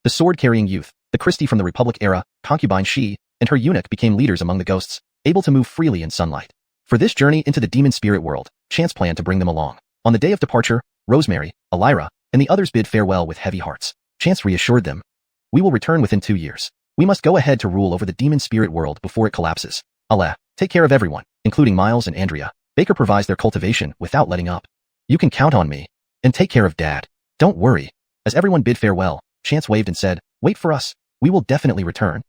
The sword-carrying youth, the Christie from the Republic era, concubine She, and her eunuch became leaders among the ghosts, able to move freely in sunlight. For this journey into the demon spirit world, Chance planned to bring them along. On the day of departure, Rosemary, Elira, and the others bid farewell with heavy hearts. Chance reassured them. We will return within 2 years. We must go ahead to rule over the demon spirit world before it collapses. Allah, take care of everyone, including Miles and Andrea. Baker provides their cultivation without letting up. You can count on me. And take care of Dad. Don't worry. As everyone bid farewell, Chance waved and said, wait for us. We will definitely return.